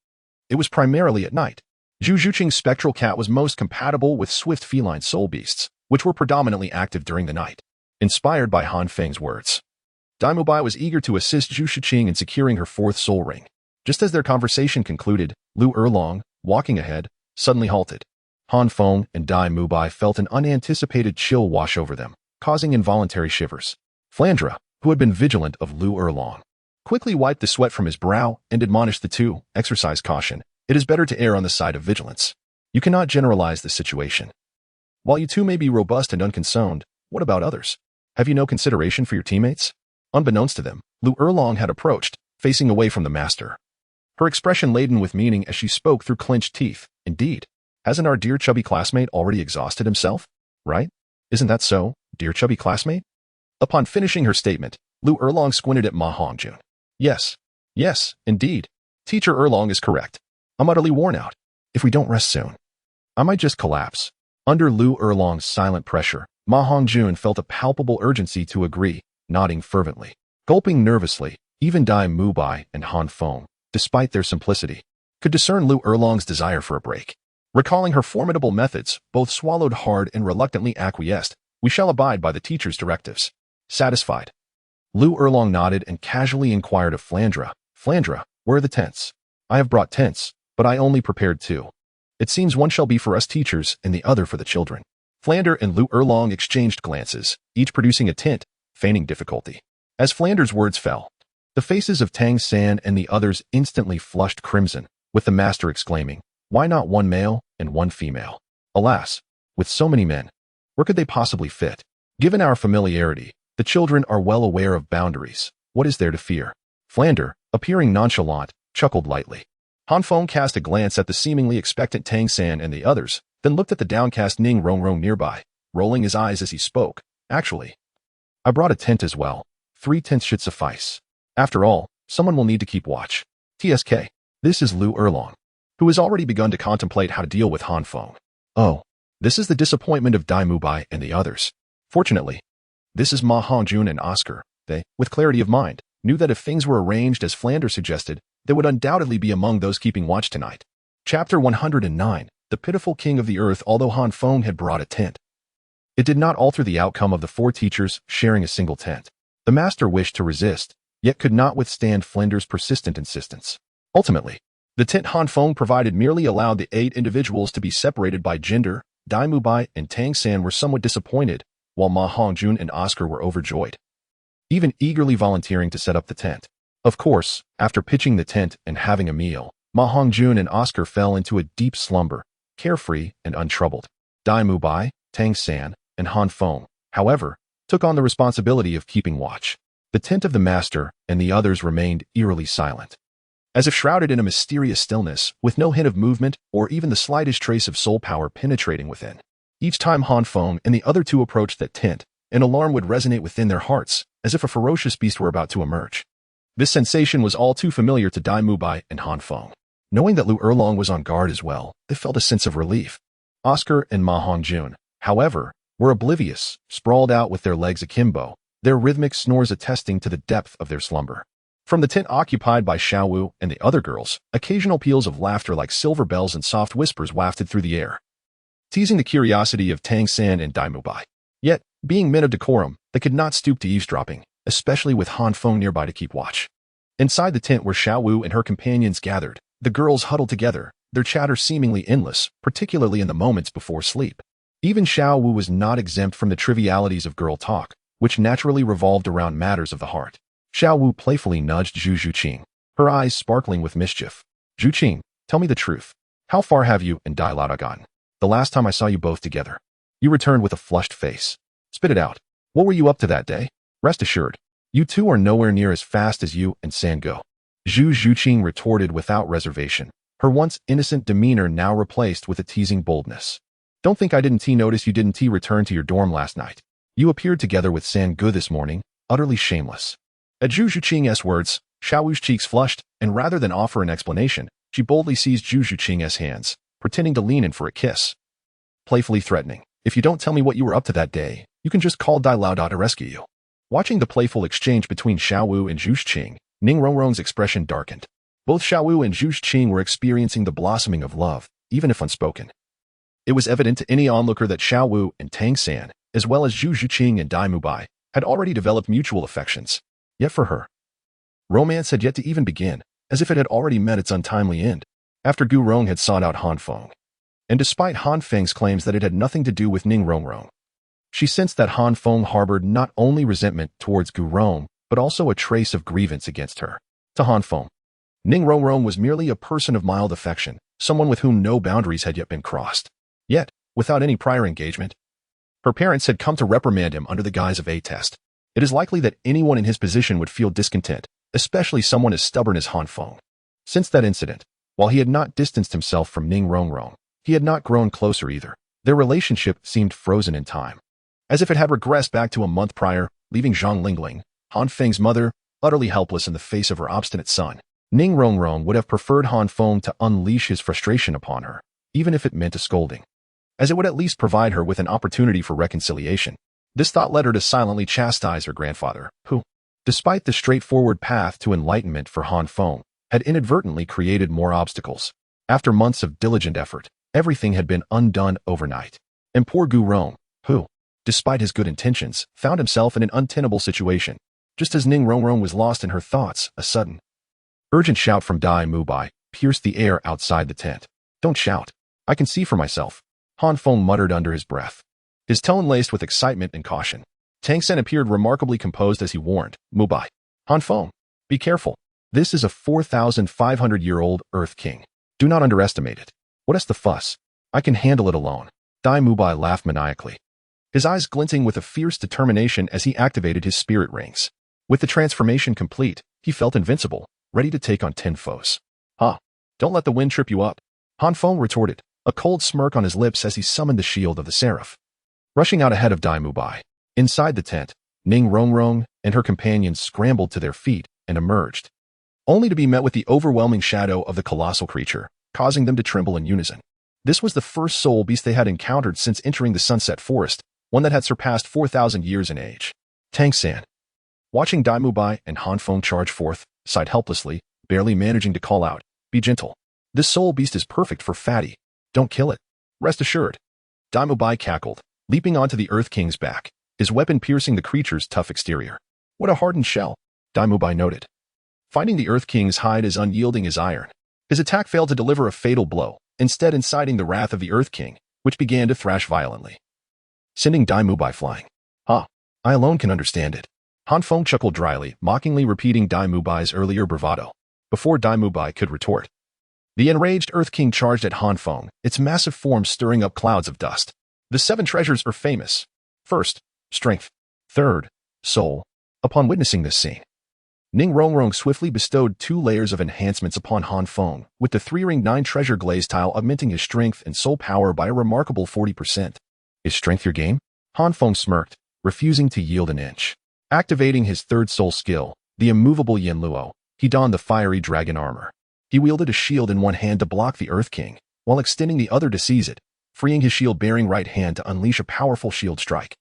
it was primarily at night. Zhu Zhuqing's spectral cat was most compatible with swift feline soul beasts, which were predominantly active during the night." Inspired by Han Feng's words, Dai Mubai was eager to assist Zhu Zhuqing in securing her 4th soul ring. Just as their conversation concluded, Lu Erlong, walking ahead, suddenly halted. Han Feng and Dai Mubai felt an unanticipated chill wash over them, causing involuntary shivers. Flandra, who had been vigilant of Lu Erlong, quickly wiped the sweat from his brow and admonished the two, "Exercise caution. It is better to err on the side of vigilance. You cannot generalize the situation. While you two may be robust and unconcerned, what about others? Have you no consideration for your teammates?" Unbeknownst to them, Lu Erlong had approached, facing away from the master, her expression laden with meaning as she spoke through clenched teeth. "Indeed. Hasn't our dear chubby classmate already exhausted himself? Right? Isn't that so, dear chubby classmate?" Upon finishing her statement, Lu Erlong squinted at Ma Hongjun. "Yes. Yes, indeed. Teacher Erlong is correct. I'm utterly worn out. If we don't rest soon, I might just collapse. Under Lu Erlong's silent pressure, Ma Hongjun felt a palpable urgency to agree, nodding fervently. Gulping nervously, even Dai Mubai and Han Feng, despite their simplicity, could discern Lu Erlong's desire for a break. Recalling her formidable methods, both swallowed hard and reluctantly acquiesced. We shall abide by the teacher's directives. Satisfied, Lu Erlong nodded and casually inquired of Flandra. Flandra, where are the tents? I have brought tents, but I only prepared 2. It seems one shall be for us teachers and the other for the children. Flander and Lu Erlong exchanged glances, each producing a tent, feigning difficulty. As Flander's words fell, the faces of Tang San and the others instantly flushed crimson, with the master exclaiming, "Why not one male and one female?" Alas, with so many men, where could they possibly fit? Given our familiarity, the children are well aware of boundaries. What is there to fear? Flander, appearing nonchalant, chuckled lightly. Han Feng cast a glance at the seemingly expectant Tang San and the others, then looked at the downcast Ning Rongrong nearby, rolling his eyes as he spoke. Actually, I brought a tent as well. 3 tents should suffice. After all, someone will need to keep watch. TSK. This is Lu Erlong, who has already begun to contemplate how to deal with Han Feng. Oh, this is the disappointment of Dai Mubai and the others. Fortunately, this is Ma Hongjun and Oscar. They, with clarity of mind, knew that if things were arranged as Flanders suggested, they would undoubtedly be among those keeping watch tonight. Chapter 109, The Pitiful King of the Earth. Although Han Feng had brought a tent, it did not alter the outcome of the 4 teachers sharing a single tent. The master wished to resist, yet could not withstand Flanders' persistent insistence. Ultimately, the tent Han Feng provided merely allowed the 8 individuals to be separated by gender. Dai Mubai and Tang San were somewhat disappointed, while Ma Hongjun and Oscar were overjoyed, even eagerly volunteering to set up the tent. Of course, after pitching the tent and having a meal, Ma Hongjun and Oscar fell into a deep slumber, carefree and untroubled. Dai Mubai, Tang San, and Han Feng, however, took on the responsibility of keeping watch. The tent of the master and the others remained eerily silent, as if shrouded in a mysterious stillness, with no hint of movement or even the slightest trace of soul power penetrating within. Each time Han Feng and the other 2 approached that tent, an alarm would resonate within their hearts, as if a ferocious beast were about to emerge. This sensation was all too familiar to Dai Mubai and Han Feng. Knowing that Lu Erlong was on guard as well, they felt a sense of relief. Oscar and Ma Hongjun, however, were oblivious, sprawled out with their legs akimbo, their rhythmic snores attesting to the depth of their slumber. From the tent occupied by Xiaowu and the other girls, occasional peals of laughter like silver bells and soft whispers wafted through the air, teasing the curiosity of Tang San and Dai Mubai. Yet, being men of decorum, they could not stoop to eavesdropping, especially with Han Feng nearby to keep watch. Inside the tent where Xiaowu and her companions gathered, the girls huddled together, their chatter seemingly endless, particularly in the moments before sleep. Even Xiaowu was not exempt from the trivialities of girl talk, which naturally revolved around matters of the heart. Xiaowu playfully nudged Zhu Zhuqing, her eyes sparkling with mischief. "Zhuqing, tell me the truth. How far have you and Dai Lao gotten? The last time I saw you both together, you returned with a flushed face. Spit it out. What were you up to that day? Rest assured, you 2 are nowhere near as fast as you and San go." Zhu Zhuqing retorted without reservation, her once innocent demeanor now replaced with a teasing boldness. "Don't think I didn't notice you didn't return to your dorm last night. You appeared together with San Gu this morning, utterly shameless." At Zhu Zhuqing's words, Xiaowu's cheeks flushed, and rather than offer an explanation, she boldly seized Zhu Zhuqing's hands, pretending to lean in for a kiss, playfully threatening, "If you don't tell me what you were up to that day, you can just call Dai Lao to rescue you." Watching the playful exchange between Xiaowu and Zhu Zhuqing, Ning Rongrong's expression darkened. Both Xiaowu and Zhu Zhuqing were experiencing the blossoming of love, even if unspoken. It was evident to any onlooker that Xiaowu and Tang San, as well as Zhu Zhuqing and Dai Mubai, had already developed mutual affections. Yet for her, romance had yet to even begin, as if it had already met its untimely end, after Gu Rong had sought out Han Feng. And despite Han Feng's claims that it had nothing to do with Ning Rongrong, she sensed that Han Feng harbored not only resentment towards Gu Rong, but also a trace of grievance against her. To Han Feng, Ning Rongrong was merely a person of mild affection, someone with whom no boundaries had yet been crossed. Yet, without any prior engagement, her parents had come to reprimand him under the guise of a test. It is likely that anyone in his position would feel discontent, especially someone as stubborn as Han Feng. Since that incident, while he had not distanced himself from Ning Rongrong, he had not grown closer either. Their relationship seemed frozen in time, as if it had regressed back to a month prior, leaving Zhang Lingling, Han Feng's mother, utterly helpless in the face of her obstinate son. Ning Rongrong would have preferred Han Feng to unleash his frustration upon her, even if it meant a scolding, as it would at least provide her with an opportunity for reconciliation. This thought led her to silently chastise her grandfather, who, despite the straightforward path to enlightenment for Han Feng, had inadvertently created more obstacles. After months of diligent effort, everything had been undone overnight. And poor Gu Rong, who, despite his good intentions, found himself in an untenable situation. Just as Ning Rongrong was lost in her thoughts, a sudden, urgent shout from Dai Mubai pierced the air outside the tent. "Don't shout. I can see for myself," Han Feng muttered under his breath, his tone laced with excitement and caution. Tang Sen appeared remarkably composed as he warned, "Mubai, Han Feng, be careful. This is a 4,500-year-old Earth King. Do not underestimate it. What's the fuss? I can handle it alone." Dai Mubai laughed maniacally, his eyes glinting with a fierce determination as he activated his spirit rings. With the transformation complete, he felt invincible, ready to take on 10 foes. Don't let the wind trip you up," Han Feng retorted, a cold smirk on his lips as he summoned the shield of the Seraph. Rushing out ahead of Dai Mubai, inside the tent, Ning Rongrong and her companions scrambled to their feet and emerged, only to be met with the overwhelming shadow of the colossal creature, causing them to tremble in unison. This was the first soul beast they had encountered since entering the Sunset Forest, one that had surpassed 4,000 years in age. Tang San, watching Dai Mubai and Han Feng charge forth, sighed helplessly, barely managing to call out, "Be gentle. This soul beast is perfect for Fatty. Don't kill it. Rest assured." Dai Mubai cackled, leaping onto the Earth King's back, his weapon piercing the creature's tough exterior. "What a hardened shell," Dai Mubai noted, finding the Earth King's hide as unyielding as iron. His attack failed to deliver a fatal blow, instead inciting the wrath of the Earth King, which began to thrash violently, sending Dai Mubai flying. I alone can understand it." Han Feng chuckled dryly, mockingly repeating Dai Mubai's earlier bravado. Before Dai Mubai could retort, the enraged Earth King charged at Han Feng, its massive form stirring up clouds of dust. The 7 treasures are famous. First, strength. Third, soul. Upon witnessing this scene, Ning Rongrong swiftly bestowed 2 layers of enhancements upon Han Feng, with the 3-ring 9 treasure glaze tile augmenting his strength and soul power by a remarkable 40%. "Is strength your game?" Han Feng smirked, refusing to yield an inch. Activating his 3rd soul skill, the immovable Yanluo, he donned the fiery dragon armor. He wielded a shield in one hand to block the Earth King, while extending the other to seize it, freeing his shield-bearing right hand to unleash a powerful shield strike,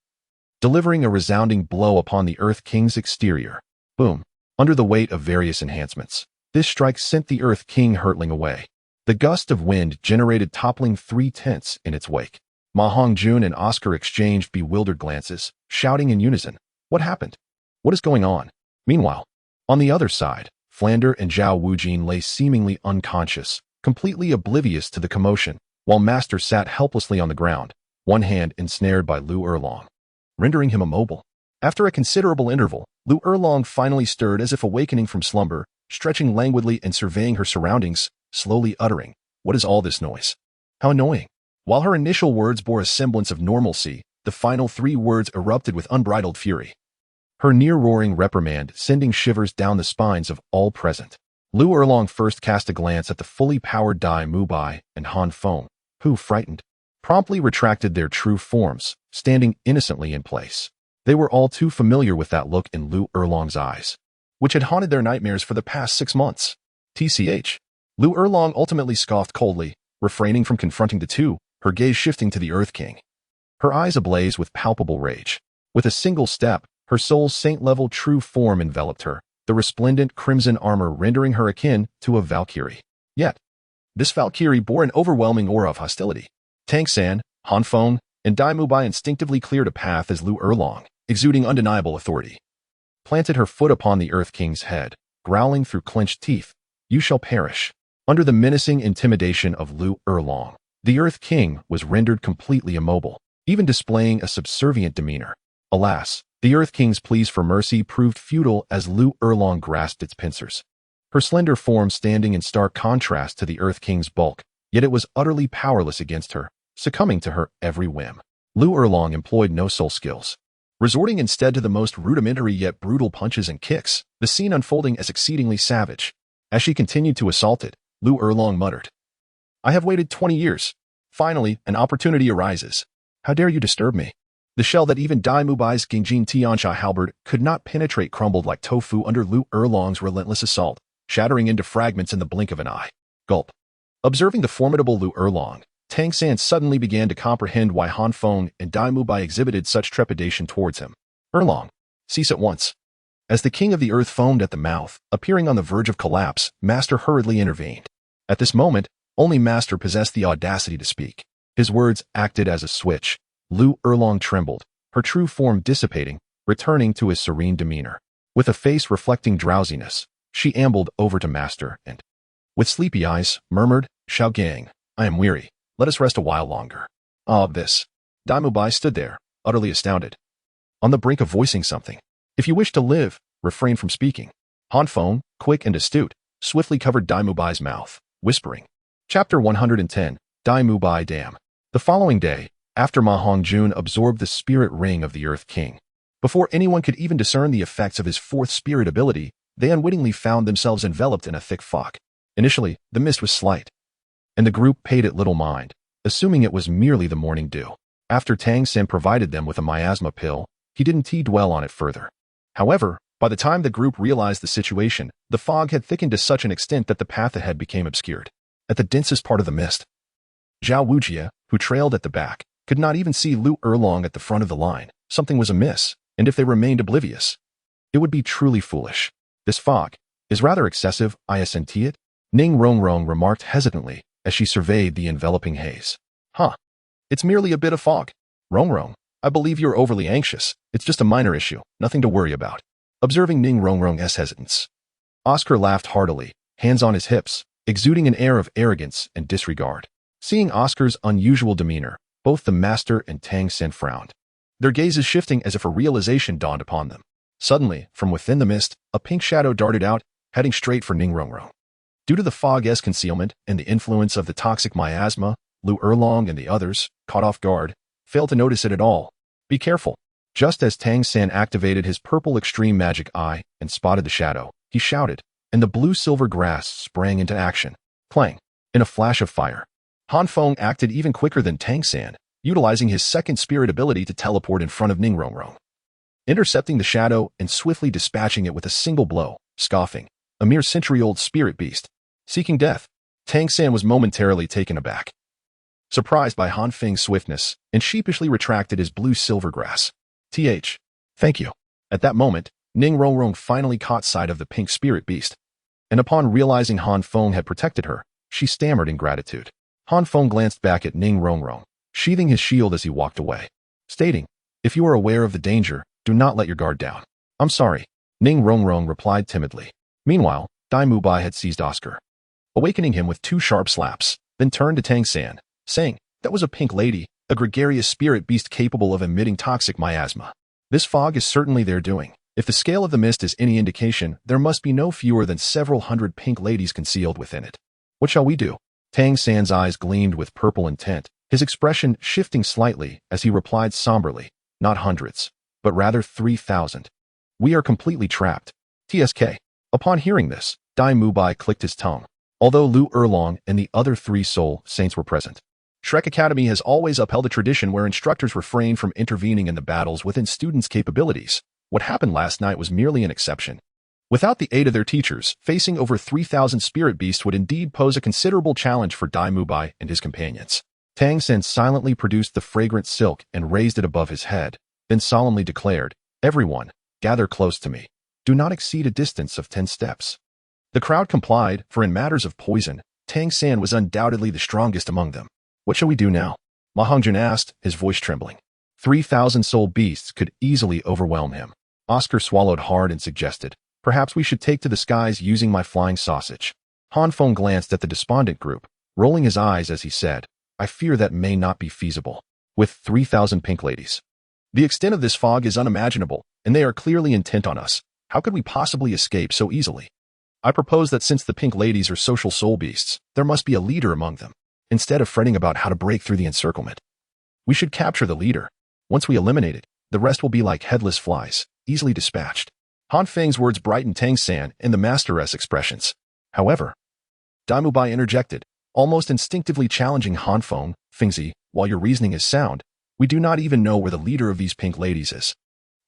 delivering a resounding blow upon the Earth King's exterior. Boom. Under the weight of various enhancements, this strike sent the Earth King hurtling away. The gust of wind generated toppling 3 tents in its wake. Ma Hongjun and Oscar exchanged bewildered glances, shouting in unison, "What happened? What is going on?" Meanwhile, on the other side, Flander and Zhao Wujin lay seemingly unconscious, completely oblivious to the commotion, while Master sat helplessly on the ground, one hand ensnared by Lu Erlong, rendering him immobile. After a considerable interval, Lu Erlong finally stirred as if awakening from slumber, stretching languidly and surveying her surroundings, slowly uttering, "What is all this noise? How annoying." While her initial words bore a semblance of normalcy, the final 3 words erupted with unbridled fury, her near-roaring reprimand sending shivers down the spines of all present. Lu Erlong first cast a glance at the fully powered Dai Mubai and Han Feng, who, frightened, promptly retracted their true forms, standing innocently in place. They were all too familiar with that look in Lu Erlong's eyes, which had haunted their nightmares for the past 6 months. TCH. Lu Erlong ultimately scoffed coldly, refraining from confronting the two, her gaze shifting to the Earth King, her eyes ablaze with palpable rage. With a single step, her soul's saint-level true form enveloped her, the resplendent crimson armor rendering her akin to a Valkyrie. Yet, this Valkyrie bore an overwhelming aura of hostility. Tang San, Han Feng, and Dai Mubai instinctively cleared a path as Lu Erlong, exuding undeniable authority, planted her foot upon the Earth King's head, growling through clenched teeth, "You shall perish." Under the menacing intimidation of Lu Erlong, the Earth King was rendered completely immobile, even displaying a subservient demeanor. Alas, the Earth King's pleas for mercy proved futile as Lu Erlong grasped its pincers, her slender form standing in stark contrast to the Earth King's bulk, yet it was utterly powerless against her, succumbing to her every whim. Lu Erlong employed no soul skills, resorting instead to the most rudimentary yet brutal punches and kicks, the scene unfolding as exceedingly savage. As she continued to assault it, Lu Erlong muttered, "I have waited 20 years. Finally, an opportunity arises. How dare you disturb me?" The shell that even Dai Mubai's Gingjin Tianxia halberd could not penetrate crumbled like tofu under Lu Erlong's relentless assault. shattering into fragments in the blink of an eye. Gulp. Observing the formidable Lu Erlong, Tang San suddenly began to comprehend why Han Feng and Dai Mubai exhibited such trepidation towards him. Erlong, cease at once. As the king of the earth foamed at the mouth, appearing on the verge of collapse, Master hurriedly intervened. At this moment, only Master possessed the audacity to speak. His words acted as a switch. Lu Erlong trembled, her true form dissipating, returning to his serene demeanor. With a face reflecting drowsiness, she ambled over to Master and, with sleepy eyes, murmured, "Xiao Gang, I am weary. Let us rest a while longer." This. Dai Mubai stood there, utterly astounded, on the brink of voicing something. If you wish to live, refrain from speaking. Han Feng, quick and astute, swiftly covered Dai Mubai's mouth, whispering. Chapter 110, Dai Mubai Dam. The following day, after Ma Hongjun absorbed the spirit ring of the Earth King, before anyone could even discern the effects of his fourth spirit ability, they unwittingly found themselves enveloped in a thick fog. Initially, the mist was slight, and the group paid it little mind, assuming it was merely the morning dew. After Tang Sen provided them with a miasma pill, he didn't dwell on it further. However, by the time the group realized the situation, the fog had thickened to such an extent that the path ahead became obscured. At the densest part of the mist, Zhao Wujie, who trailed at the back, could not even see Lu Erlong at the front of the line. Something was amiss, and if they remained oblivious, it would be truly foolish. This fog is rather excessive, I assent it, Ning Rongrong remarked hesitantly as she surveyed the enveloping haze. It's merely a bit of fog. Rongrong, I believe you're overly anxious. It's just a minor issue, nothing to worry about. Observing Ning Rongrong's hesitance, Oscar laughed heartily, hands on his hips, exuding an air of arrogance and disregard. Seeing Oscar's unusual demeanor, both the master and Tang Sen frowned, their gazes shifting as if a realization dawned upon them. Suddenly, from within the mist, a pink shadow darted out, heading straight for Ning Rongrong. Due to the fog's concealment and the influence of the toxic miasma, Lu Erlong and the others, caught off guard, failed to notice it at all. Be careful. Just as Tang San activated his purple extreme magic eye and spotted the shadow, he shouted, and the blue-silver grass sprang into action. Clang. In a flash of fire, Han Feng acted even quicker than Tang San, utilizing his second spirit ability to teleport in front of Ning Rongrong, intercepting the shadow and swiftly dispatching it with a single blow, scoffing. A mere century-old spirit beast. Seeking death, Tang San was momentarily taken aback, surprised by Han Feng's swiftness, and sheepishly retracted his blue-silver grass. Thank you. At that moment, Ning Rongrong finally caught sight of the pink spirit beast, and upon realizing Han Feng had protected her, she stammered in gratitude. Han Feng glanced back at Ning Rongrong, sheathing his shield as he walked away, stating, "If you are aware of the danger, do not let your guard down." "I'm sorry," Ning Rongrong replied timidly. Meanwhile, Dai Mubai had seized Oscar, awakening him with 2 sharp slaps, then turned to Tang San, saying, "That was a pink lady, a gregarious spirit beast capable of emitting toxic miasma. This fog is certainly their doing. If the scale of the mist is any indication, there must be no fewer than several hundred pink ladies concealed within it. What shall we do?" Tang San's eyes gleamed with purple intent, his expression shifting slightly as he replied somberly, "Not hundreds, but rather 3,000. We are completely trapped." TSK. Upon hearing this, Dai Mubai clicked his tongue, although Lu Erlong and the other 3 soul saints were present. Shrek Academy has always upheld a tradition where instructors refrain from intervening in the battles within students' capabilities. What happened last night was merely an exception. Without the aid of their teachers, facing over 3,000 spirit beasts would indeed pose a considerable challenge for Dai Mubai and his companions. Tang Sen silently produced the fragrant silk and raised it above his head, then solemnly declared, "Everyone, gather close to me. Do not exceed a distance of 10 steps." The crowd complied, for in matters of poison, Tang San was undoubtedly the strongest among them. "What shall we do now?" Ma Hongjun asked, his voice trembling. 3,000 soul beasts could easily overwhelm him. Oscar swallowed hard and suggested, "Perhaps we should take to the skies using my flying sausage." Han Feng glanced at the despondent group, rolling his eyes as he said, "I fear that may not be feasible. With 3,000 pink ladies, the extent of this fog is unimaginable, and they are clearly intent on us. How could we possibly escape so easily? I propose that since the pink ladies are social soul beasts, there must be a leader among them. Instead of fretting about how to break through the encirclement, we should capture the leader. Once we eliminate it, the rest will be like headless flies, easily dispatched." Han Feng's words brightened Tang San and the masteress expressions. However, Dai Mubai interjected, almost instinctively challenging Han Feng, "Fengzi, while your reasoning is sound, we do not even know where the leader of these pink ladies is.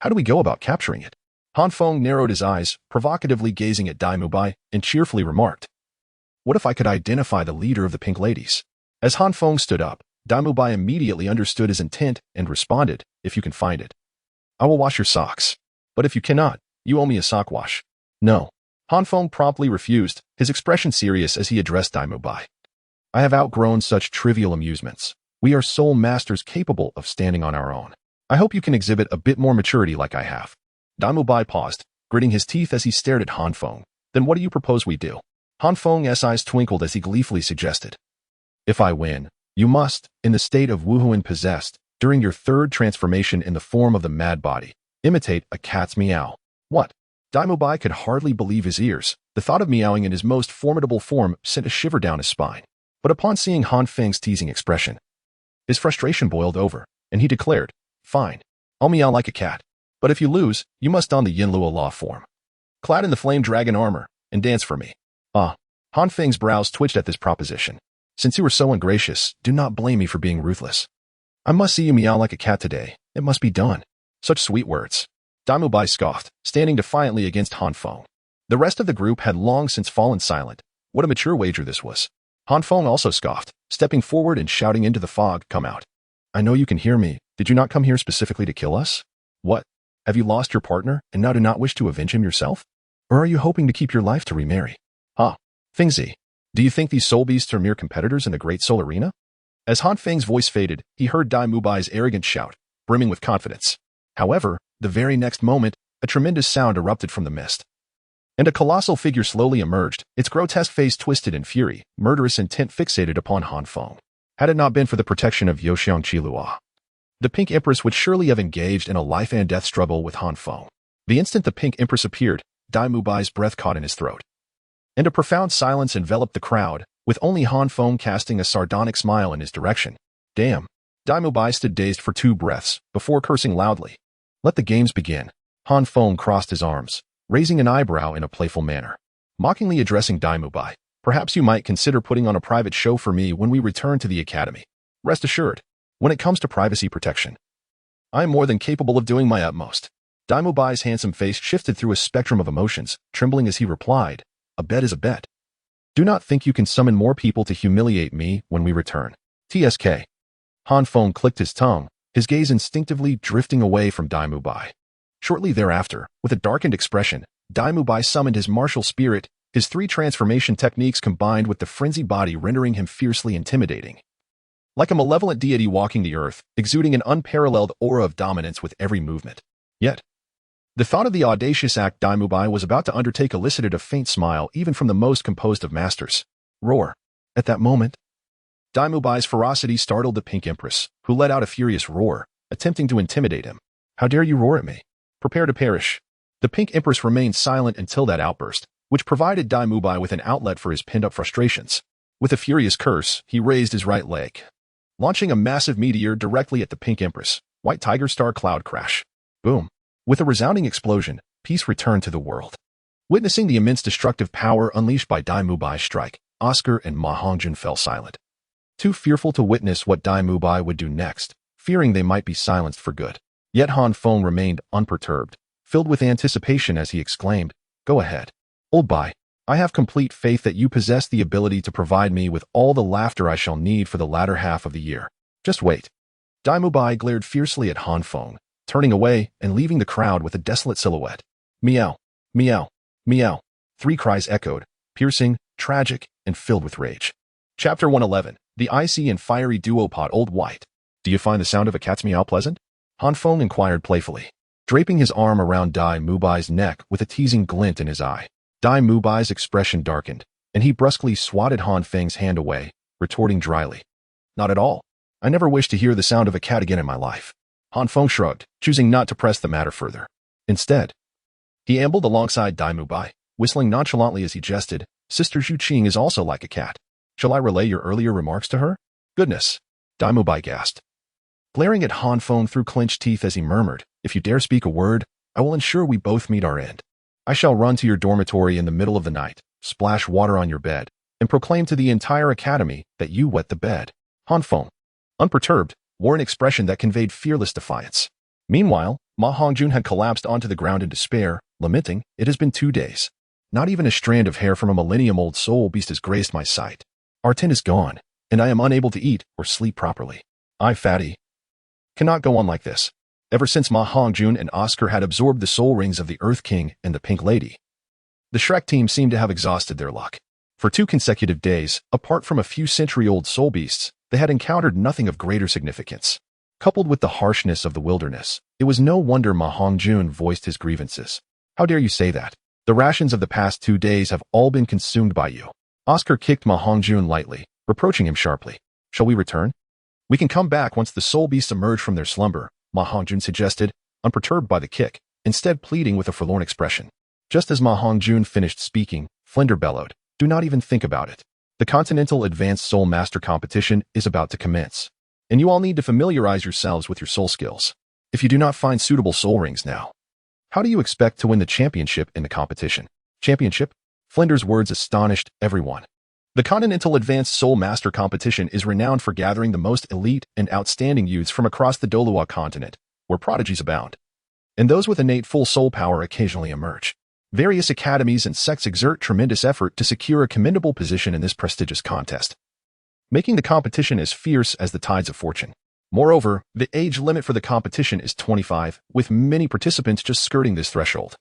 How do we go about capturing it?" Han Feng narrowed his eyes, provocatively gazing at Dai Mubai, and cheerfully remarked, "What if I could identify the leader of the Pink Ladies?" As Han Feng stood up, Dai Mubai immediately understood his intent and responded, "If you can find it, I will wash your socks. But if you cannot, you owe me a sock wash." "No." Han Feng promptly refused, his expression serious as he addressed Dai Mubai. "I have outgrown such trivial amusements. We are soul masters capable of standing on our own. I hope you can exhibit a bit more maturity like I have." Dai Mubai paused, gritting his teeth as he stared at Han Feng. "Then what do you propose we do?" Han Feng's eyes twinkled as he gleefully suggested, "If I win, you must, in the state of Wuhuan possessed, during your third transformation in the form of the mad body, imitate a cat's meow." What? Dai Mubai could hardly believe his ears. The thought of meowing in his most formidable form sent a shiver down his spine. But upon seeing Han Feng's teasing expression, his frustration boiled over, and he declared, "Fine, I'll meow like a cat. But if you lose, you must don the Yinluo law form, clad in the flame dragon armor, and dance for me." Ah, Han Feng's brows twitched at this proposition. "Since you were so ungracious, do not blame me for being ruthless. I must see you meow like a cat today. It must be done." Such sweet words. Dai Mubai scoffed, standing defiantly against Han Feng. The rest of the group had long since fallen silent. What a mature wager this was. Han Feng also scoffed, stepping forward and shouting into the fog, "Come out. I know you can hear me. Did you not come here specifically to kill us? What? Have you lost your partner and now do not wish to avenge him yourself? Or are you hoping to keep your life to remarry? Ha! Fengzi, do you think these soul beasts are mere competitors in the great soul arena?" As Han Feng's voice faded, he heard Dai Mubai's arrogant shout, brimming with confidence. However, the very next moment, a tremendous sound erupted from the mist, and a colossal figure slowly emerged, its grotesque face twisted in fury, murderous intent fixated upon Han Feng. Had it not been for the protection of Yoxiang Qilua, the Pink Empress would surely have engaged in a life-and-death struggle with Han Feng. The instant the Pink Empress appeared, Dai Mubai's breath caught in his throat, and a profound silence enveloped the crowd, with only Han Feng casting a sardonic smile in his direction. Damn. Dai Mubai stood dazed for 2 breaths, before cursing loudly. "Let the games begin." Han Feng crossed his arms, raising an eyebrow in a playful manner, mockingly addressing Dai Mubai. "Perhaps you might consider putting on a private show for me when we return to the academy. Rest assured, when it comes to privacy protection, I am more than capable of doing my utmost." Dai Mubai's handsome face shifted through a spectrum of emotions, trembling as he replied, "A bet is a bet. Do not think you can summon more people to humiliate me when we return. TSK. Han Feng clicked his tongue, his gaze instinctively drifting away from Dai Mubai. Shortly thereafter, with a darkened expression, Dai Mubai summoned his martial spirit, his 3 transformation techniques combined with the frenzied body rendering him fiercely intimidating. Like a malevolent deity walking the earth, exuding an unparalleled aura of dominance with every movement. Yet, the thought of the audacious act Dai Mubai was about to undertake elicited a faint smile even from the most composed of masters. Roar. At that moment, Dai Mubai's ferocity startled the Pink Empress, who let out a furious roar, attempting to intimidate him. "How dare you roar at me? Prepare to perish." The Pink Empress remained silent until that outburst, which provided Dai Mubai with an outlet for his pinned-up frustrations. With a furious curse, he raised his right leg, launching a massive meteor directly at the Pink Empress. White Tiger Star Cloud Crash. Boom. With a resounding explosion, peace returned to the world. Witnessing the immense destructive power unleashed by Dai Mubai's strike, Oscar and Ma Hongjun fell silent, too fearful to witness what Dai Mubai would do next, fearing they might be silenced for good. Yet Han Feng remained unperturbed, filled with anticipation as he exclaimed, "Go ahead. Old Bai, I have complete faith that you possess the ability to provide me with all the laughter I shall need for the latter half of the year. Just wait." Dai Mubai glared fiercely at Han Feng, turning away and leaving the crowd with a desolate silhouette. Meow, meow, meow. 3 cries echoed, piercing, tragic, and filled with rage. Chapter 111. The Icy and Fiery Duopod. Old White. "Do you find the sound of a cat's meow pleasant?" Han Feng inquired playfully, draping his arm around Dai Mubai's neck with a teasing glint in his eye. Dai Mubai's expression darkened, and he brusquely swatted Han Feng's hand away, retorting dryly, "Not at all. I never wish to hear the sound of a cat again in my life." Han Feng shrugged, choosing not to press the matter further. Instead, he ambled alongside Dai Mubai, whistling nonchalantly as he jested, "Sister Zhu Qing is also like a cat. Shall I relay your earlier remarks to her?" "Goodness," Dai Mubai gasped, glaring at Han Feng through clenched teeth as he murmured, "If you dare speak a word, I will ensure we both meet our end. I shall run to your dormitory in the middle of the night, splash water on your bed, and proclaim to the entire academy that you wet the bed." Han Feng, unperturbed, wore an expression that conveyed fearless defiance. Meanwhile, Ma Hongjun had collapsed onto the ground in despair, lamenting, "It has been 2 days. Not even a strand of hair from a millennium-old soul beast has graced my sight. Our tin is gone, and I am unable to eat or sleep properly. I, fatty, cannot go on like this." Ever since Ma Hongjun and Oscar had absorbed the soul rings of the Earth King and the Pink Lady, the Shrek team seemed to have exhausted their luck. For 2 consecutive days, apart from a few century-old soul beasts, they had encountered nothing of greater significance. Coupled with the harshness of the wilderness, it was no wonder Ma Hongjun voiced his grievances. "How dare you say that? The rations of the past 2 days have all been consumed by you." Oscar kicked Ma Hongjun lightly, reproaching him sharply. "Shall we return? We can come back once the soul beasts emerge from their slumber," Ma Hongjun suggested, unperturbed by the kick, instead pleading with a forlorn expression. Just as Ma Hongjun finished speaking, Flinder bellowed, "Do not even think about it. The Continental Advanced Soul Master Competition is about to commence, and you all need to familiarize yourselves with your soul skills. If you do not find suitable soul rings now, how do you expect to win the championship in the competition?" Championship? Flinder's words astonished everyone. The Continental Advanced Soul Master Competition is renowned for gathering the most elite and outstanding youths from across the Douluo continent, where prodigies abound, and those with innate full soul power occasionally emerge. Various academies and sects exert tremendous effort to secure a commendable position in this prestigious contest, making the competition as fierce as the tides of fortune. Moreover, the age limit for the competition is 25, with many participants just skirting this threshold,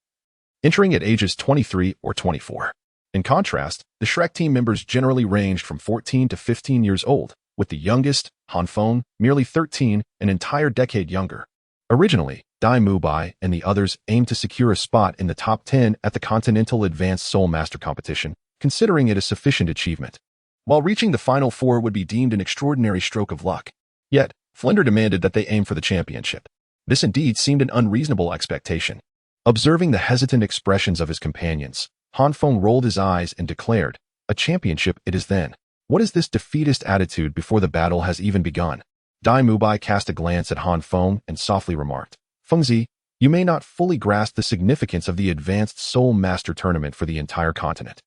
entering at ages 23 or 24. In contrast, the Shrek team members generally ranged from 14 to 15 years old, with the youngest, Han Feng, merely 13, an entire decade younger. Originally, Dai Mubai and the others aimed to secure a spot in the top 10 at the Continental Advanced Soul Master Competition, considering it a sufficient achievement. While reaching the Final Four would be deemed an extraordinary stroke of luck, yet, Flinder demanded that they aim for the championship. This indeed seemed an unreasonable expectation. Observing the hesitant expressions of his companions, Han Feng rolled his eyes and declared, "A championship it is then. What is this defeatist attitude before the battle has even begun?" Dai Mubai cast a glance at Han Feng and softly remarked, "Fengzi, you may not fully grasp the significance of the Advanced Soul Master Tournament for the entire continent."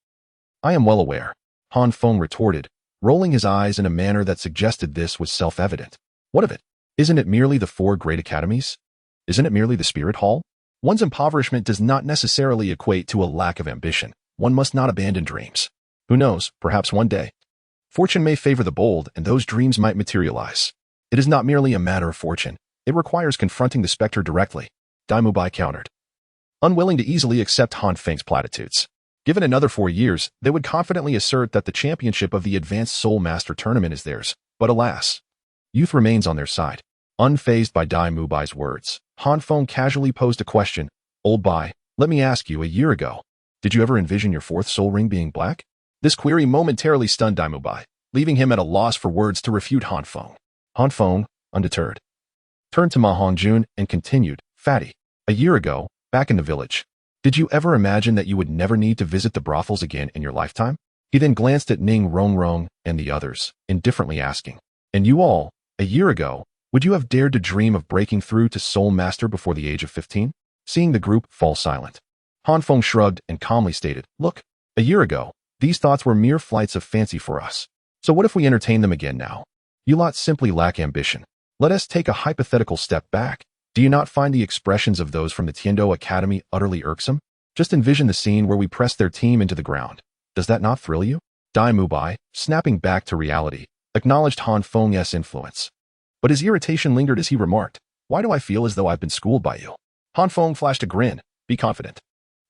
"I am well aware," Han Feng retorted, rolling his eyes in a manner that suggested this was self-evident. "What of it? Isn't it merely the 4 great academies? Isn't it merely the Spirit Hall? One's impoverishment does not necessarily equate to a lack of ambition. One must not abandon dreams. Who knows, perhaps one day, fortune may favor the bold and those dreams might materialize. It is not merely a matter of fortune. It requires confronting the specter directly," Dai Mubai countered, unwilling to easily accept Han Feng's platitudes. Given another 4 years, they would confidently assert that the championship of the Advanced Soul Master Tournament is theirs, but alas, youth remains on their side. Unfazed by Dai Mubai's words, Han Feng casually posed a question. "Old Bai, let me ask you, a year ago, did you ever envision your 4th soul ring being black?" This query momentarily stunned Dai Mubai, leaving him at a loss for words to refute Han Feng. Han Feng, undeterred, turned to Ma Hongjun and continued, "Fatty, a year ago, back in the village, did you ever imagine that you would never need to visit the brothels again in your lifetime?" He then glanced at Ning Rongrong and the others, indifferently asking, "And you all, a year ago, would you have dared to dream of breaking through to Soul Master before the age of 15? Seeing the group fall silent, Han Feng shrugged and calmly stated, "Look, a year ago, these thoughts were mere flights of fancy for us. So what if we entertain them again now? You lot simply lack ambition. Let us take a hypothetical step back. Do you not find the expressions of those from the Tiando Academy utterly irksome? Just envision the scene where we press their team into the ground. Does that not thrill you?" Dai Mubai, snapping back to reality, acknowledged Han Feng's influence. But his irritation lingered as he remarked, "Why do I feel as though I've been schooled by you?" Han Feng flashed a grin. "Be confident.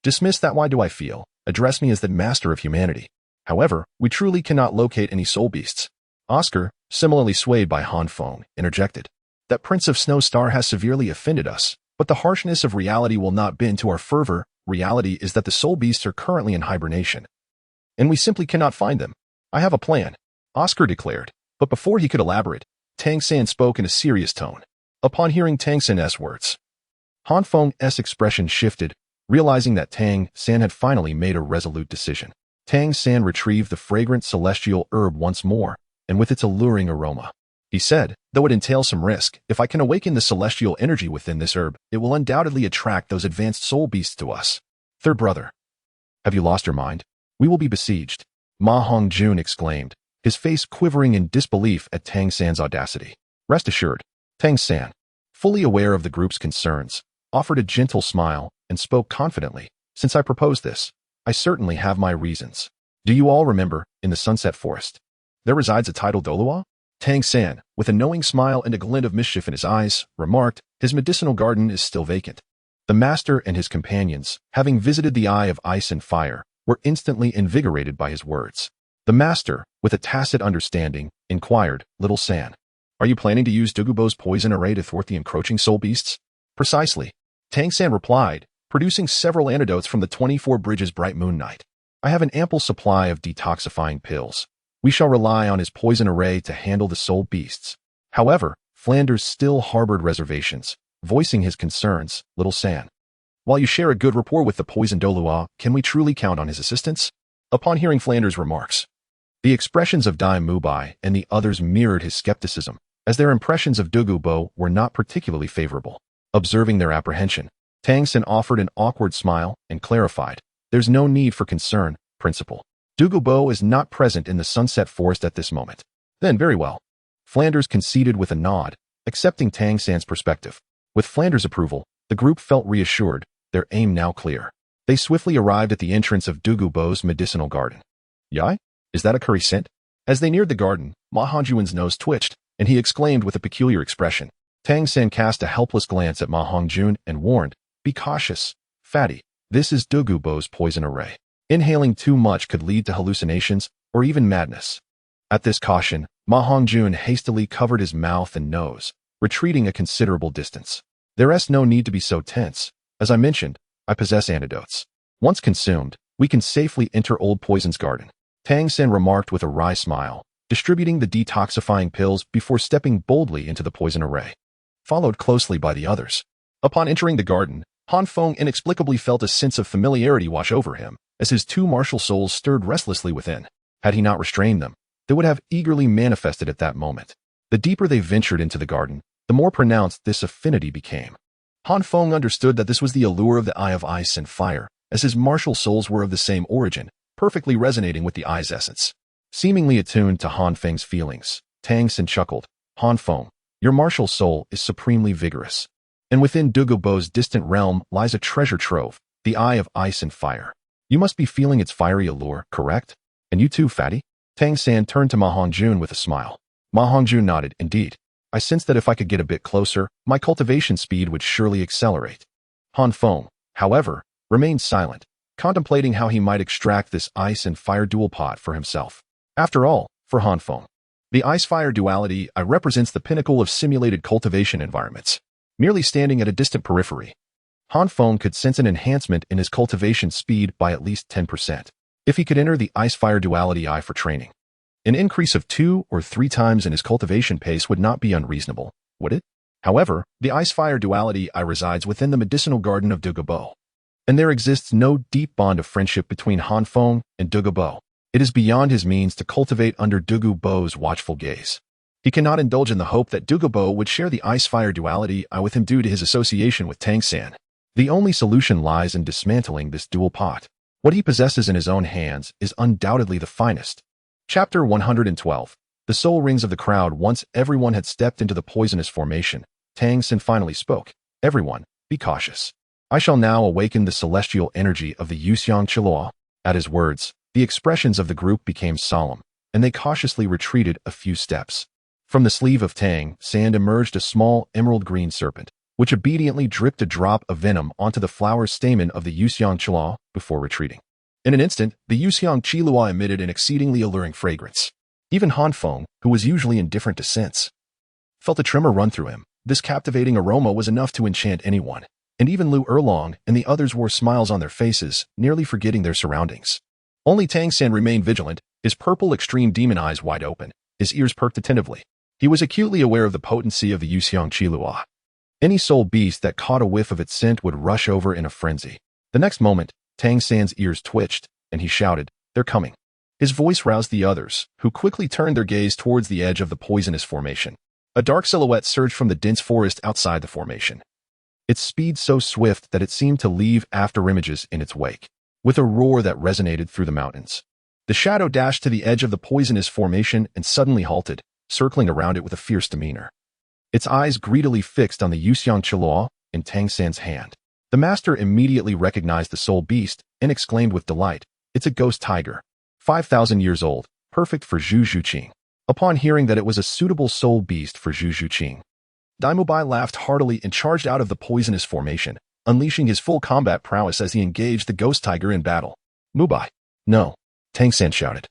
Dismiss that why do I feel. Address me as the master of humanity. However, we truly cannot locate any soul beasts." Oscar, similarly swayed by Han Feng, interjected, "That Prince of Snow Star has severely offended us, but the harshness of reality will not bend to our fervor. Reality is that the soul beasts are currently in hibernation, and we simply cannot find them. I have a plan," Oscar declared, but before he could elaborate, Tang San spoke in a serious tone. Upon hearing Tang San's words, Han Feng's expression shifted, realizing that Tang San had finally made a resolute decision. Tang San retrieved the fragrant celestial herb once more, and with its alluring aroma, he said, "Though it entails some risk, if I can awaken the celestial energy within this herb, it will undoubtedly attract those advanced soul beasts to us." "Third brother, have you lost your mind? We will be besieged," Ma Hongjun exclaimed, his face quivering in disbelief at Tang San's audacity. "Rest assured, Tang San, fully aware of the group's concerns, offered a gentle smile, and spoke confidently. Since I proposed this, I certainly have my reasons. Do you all remember, in the Sunset Forest, there resides a titled Douluo? Tang San, with a knowing smile and a glint of mischief in his eyes, remarked, his medicinal garden is still vacant. The master and his companions, having visited the Eye of Ice and Fire, were instantly invigorated by his words. The master, with a tacit understanding, inquired, Little San, are you planning to use Douluo's poison array to thwart the encroaching soul beasts? Precisely. Tang San replied, producing several antidotes from the 24 Bridges Bright Moon Night. I have an ample supply of detoxifying pills. We shall rely on his poison array to handle the soul beasts. However, Flanders still harbored reservations, voicing his concerns, Little San. While you share a good rapport with the poisoned Douluo, can we truly count on his assistance? Upon hearing Flanders' remarks, the expressions of Dai Mubai and the others mirrored his skepticism, as their impressions of Douluo were not particularly favorable. Observing their apprehension, Tang San offered an awkward smile and clarified, there's no need for concern, Principal. Douluo is not present in the Sunset Forest at this moment. Then very well. Flanders conceded with a nod, accepting Tang San's perspective. With Flanders' approval, the group felt reassured, their aim now clear. They swiftly arrived at the entrance of Douluo's medicinal garden. Yai? Is that a curry scent? As they neared the garden, Ma Hongjuan's nose twitched, and he exclaimed with a peculiar expression. Tang San cast a helpless glance at Ma Hongjun and warned, be cautious, fatty. This is Douluo's poison array. Inhaling too much could lead to hallucinations or even madness. At this caution, Ma Hongjun hastily covered his mouth and nose, retreating a considerable distance. There's no need to be so tense. As I mentioned, I possess antidotes. Once consumed, we can safely enter Old Poison's garden. Tang San remarked with a wry smile, distributing the detoxifying pills before stepping boldly into the poison array, followed closely by the others. Upon entering the garden, Han Feng inexplicably felt a sense of familiarity wash over him, as his two martial souls stirred restlessly within. Had he not restrained them, they would have eagerly manifested at that moment. The deeper they ventured into the garden, the more pronounced this affinity became. Han Feng understood that this was the allure of the Eye of Ice and Fire, as his martial souls were of the same origin, perfectly resonating with the Eye's essence. Seemingly attuned to Han Feng's feelings, Tang San chuckled, Han Feng, your martial soul is supremely vigorous. And within Douluo's distant realm lies a treasure trove, the Eye of Ice and Fire. You must be feeling its fiery allure, correct? And you too, fatty? Tang San turned to Ma Hongjun with a smile. Ma Hongjun nodded, indeed. I sensed that if I could get a bit closer, my cultivation speed would surely accelerate. Han Feng, however, remained silent, contemplating how he might extract this ice and fire dual pot for himself. After all, for Han Feng, the ice-fire duality represents the pinnacle of simulated cultivation environments. Merely standing at a distant periphery, Han Feng could sense an enhancement in his cultivation speed by at least 10%. If he could enter the ice-fire duality eye for training, an increase of 2 or 3 times in his cultivation pace would not be unreasonable, would it? However, the ice-fire duality eye resides within the medicinal garden of Douluo, and there exists no deep bond of friendship between Han Feng and Douluo. It is beyond his means to cultivate under Douluo's watchful gaze. He cannot indulge in the hope that Douluo would share the ice-fire duality eye with him due to his association with Tang San. The only solution lies in dismantling this dual pot. What he possesses in his own hands is undoubtedly the finest. Chapter 112. The soul rings of the crowd. Once everyone had stepped into the poisonous formation, Tang San finally spoke. Everyone, be cautious. I shall now awaken the celestial energy of the Yuxiang Chiluo. At his words, the expressions of the group became solemn, and they cautiously retreated a few steps. From the sleeve of Tang San emerged a small emerald green serpent, which obediently dripped a drop of venom onto the flower stamen of the Yuxiang Chiluo before retreating. In an instant, the Yuxiang Chiluo emitted an exceedingly alluring fragrance. Even Han Feng, who was usually indifferent to scents, felt a tremor run through him. This captivating aroma was enough to enchant anyone, and even Lu Erlong and the others wore smiles on their faces, nearly forgetting their surroundings. Only Tang San remained vigilant, his purple extreme demon eyes wide open, his ears perked attentively. He was acutely aware of the potency of the Yuxiang Chiluo. Any soul beast that caught a whiff of its scent would rush over in a frenzy. The next moment, Tang San's ears twitched, and he shouted, "They're coming." His voice roused the others, who quickly turned their gaze towards the edge of the poisonous formation. A dark silhouette surged from the dense forest outside the formation, its speed so swift that it seemed to leave afterimages in its wake. With a roar that resonated through the mountains, the shadow dashed to the edge of the poisonous formation and suddenly halted, circling around it with a fierce demeanor. Its eyes greedily fixed on the Yuxiang Chiluo, in Tang San's hand. The master immediately recognized the soul beast and exclaimed with delight, "It's a ghost tiger. 5,000 years old, perfect for Zhu Zhuqing." Upon hearing that it was a suitable soul beast for Zhu Zhuqing, Dai Mubai laughed heartily and charged out of the poisonous formation, unleashing his full combat prowess as he engaged the ghost tiger in battle. "Mubai, no," Tang San shouted.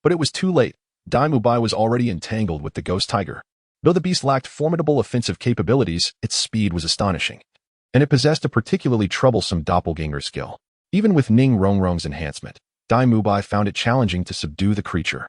But it was too late. Dai Mubai was already entangled with the ghost tiger. Though the beast lacked formidable offensive capabilities, its speed was astonishing, and it possessed a particularly troublesome doppelganger skill. Even with Ning Rongrong's enhancement, Dai Mubai found it challenging to subdue the creature.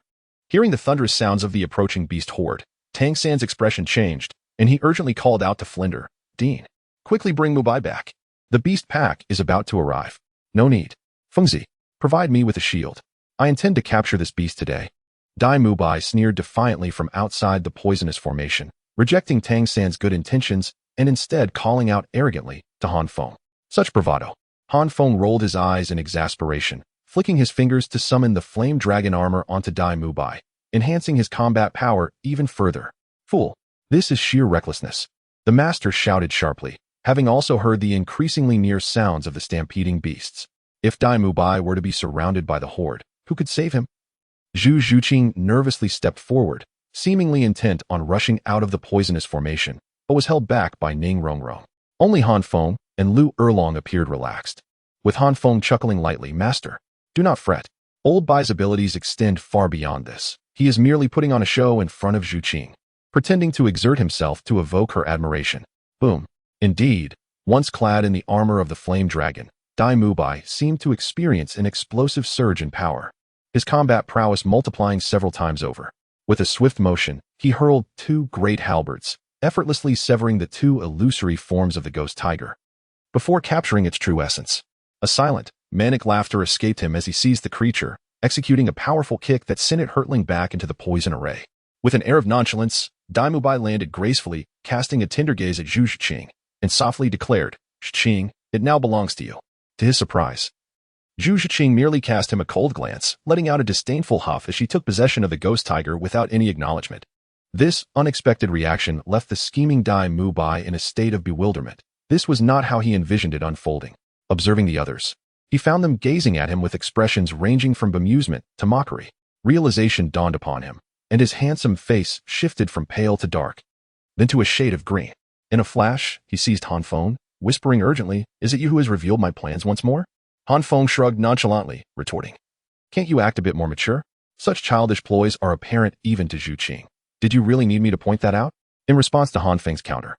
Hearing the thunderous sounds of the approaching beast horde, Tang San's expression changed, and he urgently called out to Flinder, "Dean, quickly bring Mubai back. The beast pack is about to arrive." "No need. Fengzi, provide me with a shield. I intend to capture this beast today." Dai Mubai sneered defiantly from outside the poisonous formation, rejecting Tang San's good intentions and instead calling out arrogantly to Han Feng. Such bravado. Han Feng rolled his eyes in exasperation, flicking his fingers to summon the flame dragon armor onto Dai Mubai, enhancing his combat power even further. "Fool, this is sheer recklessness," the master shouted sharply, having also heard the increasingly near sounds of the stampeding beasts. If Dai Mubai were to be surrounded by the horde, who could save him? Zhu Zhuqing nervously stepped forward, seemingly intent on rushing out of the poisonous formation, but was held back by Ning Rongrong. Only Han Feng and Lu Erlong appeared relaxed. With Han Feng chuckling lightly, "Master, do not fret. Old Bai's abilities extend far beyond this. He is merely putting on a show in front of Zhu Qing, pretending to exert himself to evoke her admiration." Boom. Indeed, once clad in the armor of the flame dragon, Dai Mubai seemed to experience an explosive surge in power, his combat prowess multiplying several times over. With a swift motion, he hurled two great halberds, effortlessly severing the two illusory forms of the ghost tiger, before capturing its true essence. A silent, manic laughter escaped him as he seized the creature, executing a powerful kick that sent it hurtling back into the poison array. With an air of nonchalance, Dai Mubai landed gracefully, casting a tender gaze at Zhu Zhuqing, and softly declared, "Zhuqing, it now belongs to you." To his surprise, Zhu Zhuqing merely cast him a cold glance, letting out a disdainful huff as she took possession of the ghost tiger without any acknowledgement. This unexpected reaction left the scheming Dai Mubai in a state of bewilderment. This was not how he envisioned it unfolding. Observing the others, he found them gazing at him with expressions ranging from bemusement to mockery. Realization dawned upon him, and his handsome face shifted from pale to dark, then to a shade of green. In a flash, he seized Han Feng, whispering urgently, "Is it you who has revealed my plans once more?" Han Feng shrugged nonchalantly, retorting, "Can't you act a bit more mature? Such childish ploys are apparent even to Zhu Qing. Did you really need me to point that out?" In response to Han Feng's counter,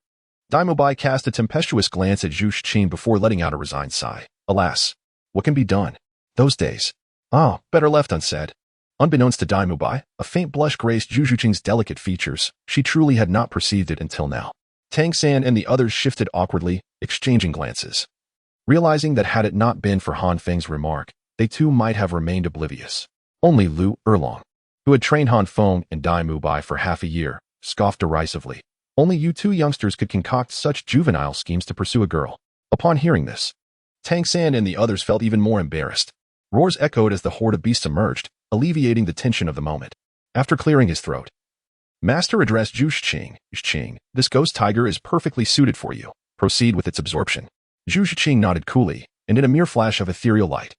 Dai Mubai cast a tempestuous glance at Zhu Qing before letting out a resigned sigh. Alas, what can be done? Those days. Better left unsaid. Unbeknownst to Dai Mubai, a faint blush graced Zhu Zhuqing's delicate features. She truly had not perceived it until now. Tang San and the others shifted awkwardly, exchanging glances, realizing that had it not been for Han Feng's remark, they too might have remained oblivious. Only Lu Erlong, who had trained Han Feng and Dai Mubai for half a year, scoffed derisively. Only you two youngsters could concoct such juvenile schemes to pursue a girl. Upon hearing this, Tang San and the others felt even more embarrassed. Roars echoed as the horde of beasts emerged, alleviating the tension of the moment. After clearing his throat, Master addressed Zhu Zhuqing. "Zhuqing, this ghost tiger is perfectly suited for you. Proceed with its absorption." Zhu Zhuqing nodded coolly, and in a mere flash of ethereal light,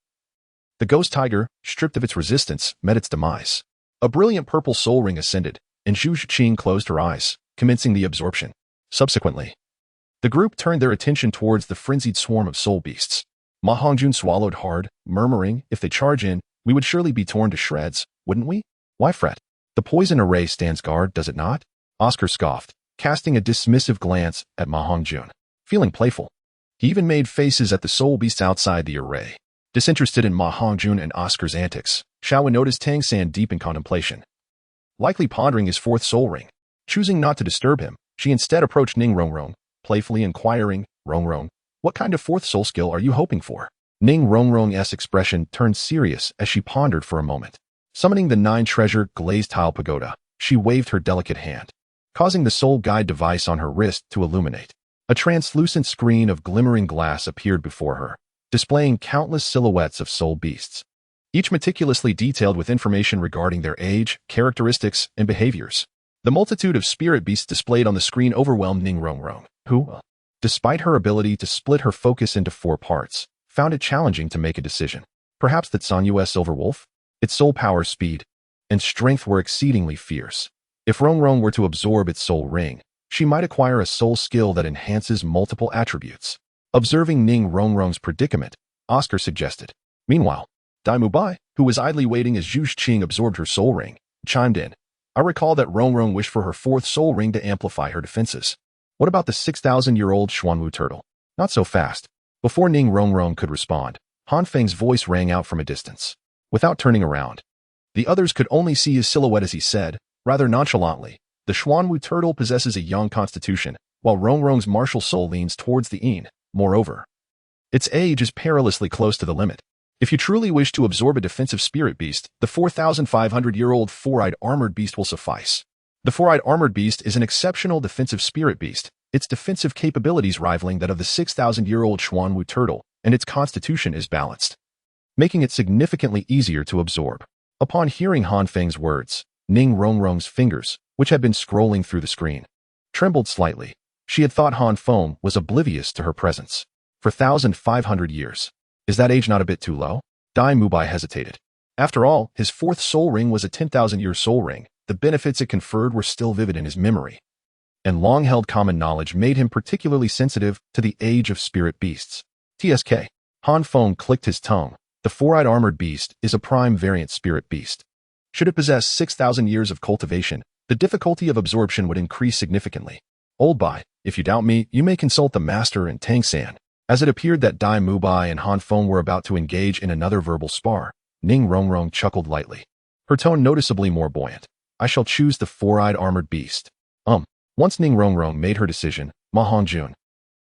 the ghost tiger, stripped of its resistance, met its demise. A brilliant purple soul ring ascended, and Zhu Zhuqing closed her eyes, commencing the absorption. Subsequently, the group turned their attention towards the frenzied swarm of soul beasts. Ma Hongjun swallowed hard, murmuring, "If they charge in, we would surely be torn to shreds, wouldn't we? Why fret? The poison array stands guard, does it not?" Oscar scoffed, casting a dismissive glance at Ma Hongjun. Feeling playful, he even made faces at the soul beasts outside the array. Disinterested in Ma Hongjun and Oscar's antics, Xiaowen noticed Tang San deep in contemplation, likely pondering his fourth soul ring. Choosing not to disturb him, she instead approached Ning Rongrong, playfully inquiring, "Rongrong, what kind of fourth soul skill are you hoping for?" Ning Rongrong's expression turned serious as she pondered for a moment. Summoning the 9-treasure glazed tile pagoda, she waved her delicate hand, causing the soul guide device on her wrist to illuminate. A translucent screen of glimmering glass appeared before her, displaying countless silhouettes of soul beasts, each meticulously detailed with information regarding their age, characteristics, and behaviors. The multitude of spirit beasts displayed on the screen overwhelmed Ning Rongrong, who, despite her ability to split her focus into 4 parts, found it challenging to make a decision. Perhaps that Sanyu's Silver Wolf? Its soul power, speed, and strength were exceedingly fierce. If Rongrong were to absorb its soul ring, she might acquire a soul skill that enhances multiple attributes. Observing Ning Rongrong's predicament, Oscar suggested. Meanwhile, Dai Mubai, who was idly waiting as Zhu Qing absorbed her soul ring, chimed in. I recall that Rongrong wished for her 4th soul ring to amplify her defenses. What about the 6,000-year-old Xuanwu turtle? Not so fast. Before Ning Rongrong could respond, Han Feng's voice rang out from a distance. Without turning around, the others could only see his silhouette as he said, rather nonchalantly, the Xuanwu turtle possesses a young constitution, while Rongrong's martial soul leans towards the Yin. Moreover, its age is perilously close to the limit. If you truly wish to absorb a defensive spirit beast, the 4,500-year-old 4-eyed armored beast will suffice. The 4-eyed armored beast is an exceptional defensive spirit beast, its defensive capabilities rivaling that of the 6,000-year-old Xuanwu turtle, and its constitution is balanced, making it significantly easier to absorb. Upon hearing Han Feng's words, Ning Rongrong's fingers, which had been scrolling through the screen, trembled slightly. She had thought Han Feng was oblivious to her presence. For 1,500 years. Is that age not a bit too low? Dai Mubai hesitated. After all, his 4th soul ring was a 10,000-year soul ring. The benefits it conferred were still vivid in his memory, and long-held common knowledge made him particularly sensitive to the age of spirit beasts. TSK. Han Feng clicked his tongue. The 4-eyed armored beast is a prime variant spirit beast. Should it possess 6,000 years of cultivation, the difficulty of absorption would increase significantly. Old Bai, if you doubt me, you may consult the master and Tang San. As it appeared that Dai Mubai and Han Feng were about to engage in another verbal spar, Ning Rongrong chuckled lightly, her tone noticeably more buoyant. I shall choose the 4-eyed armored beast. Once Ning Rongrong made her decision, Ma Hongjun,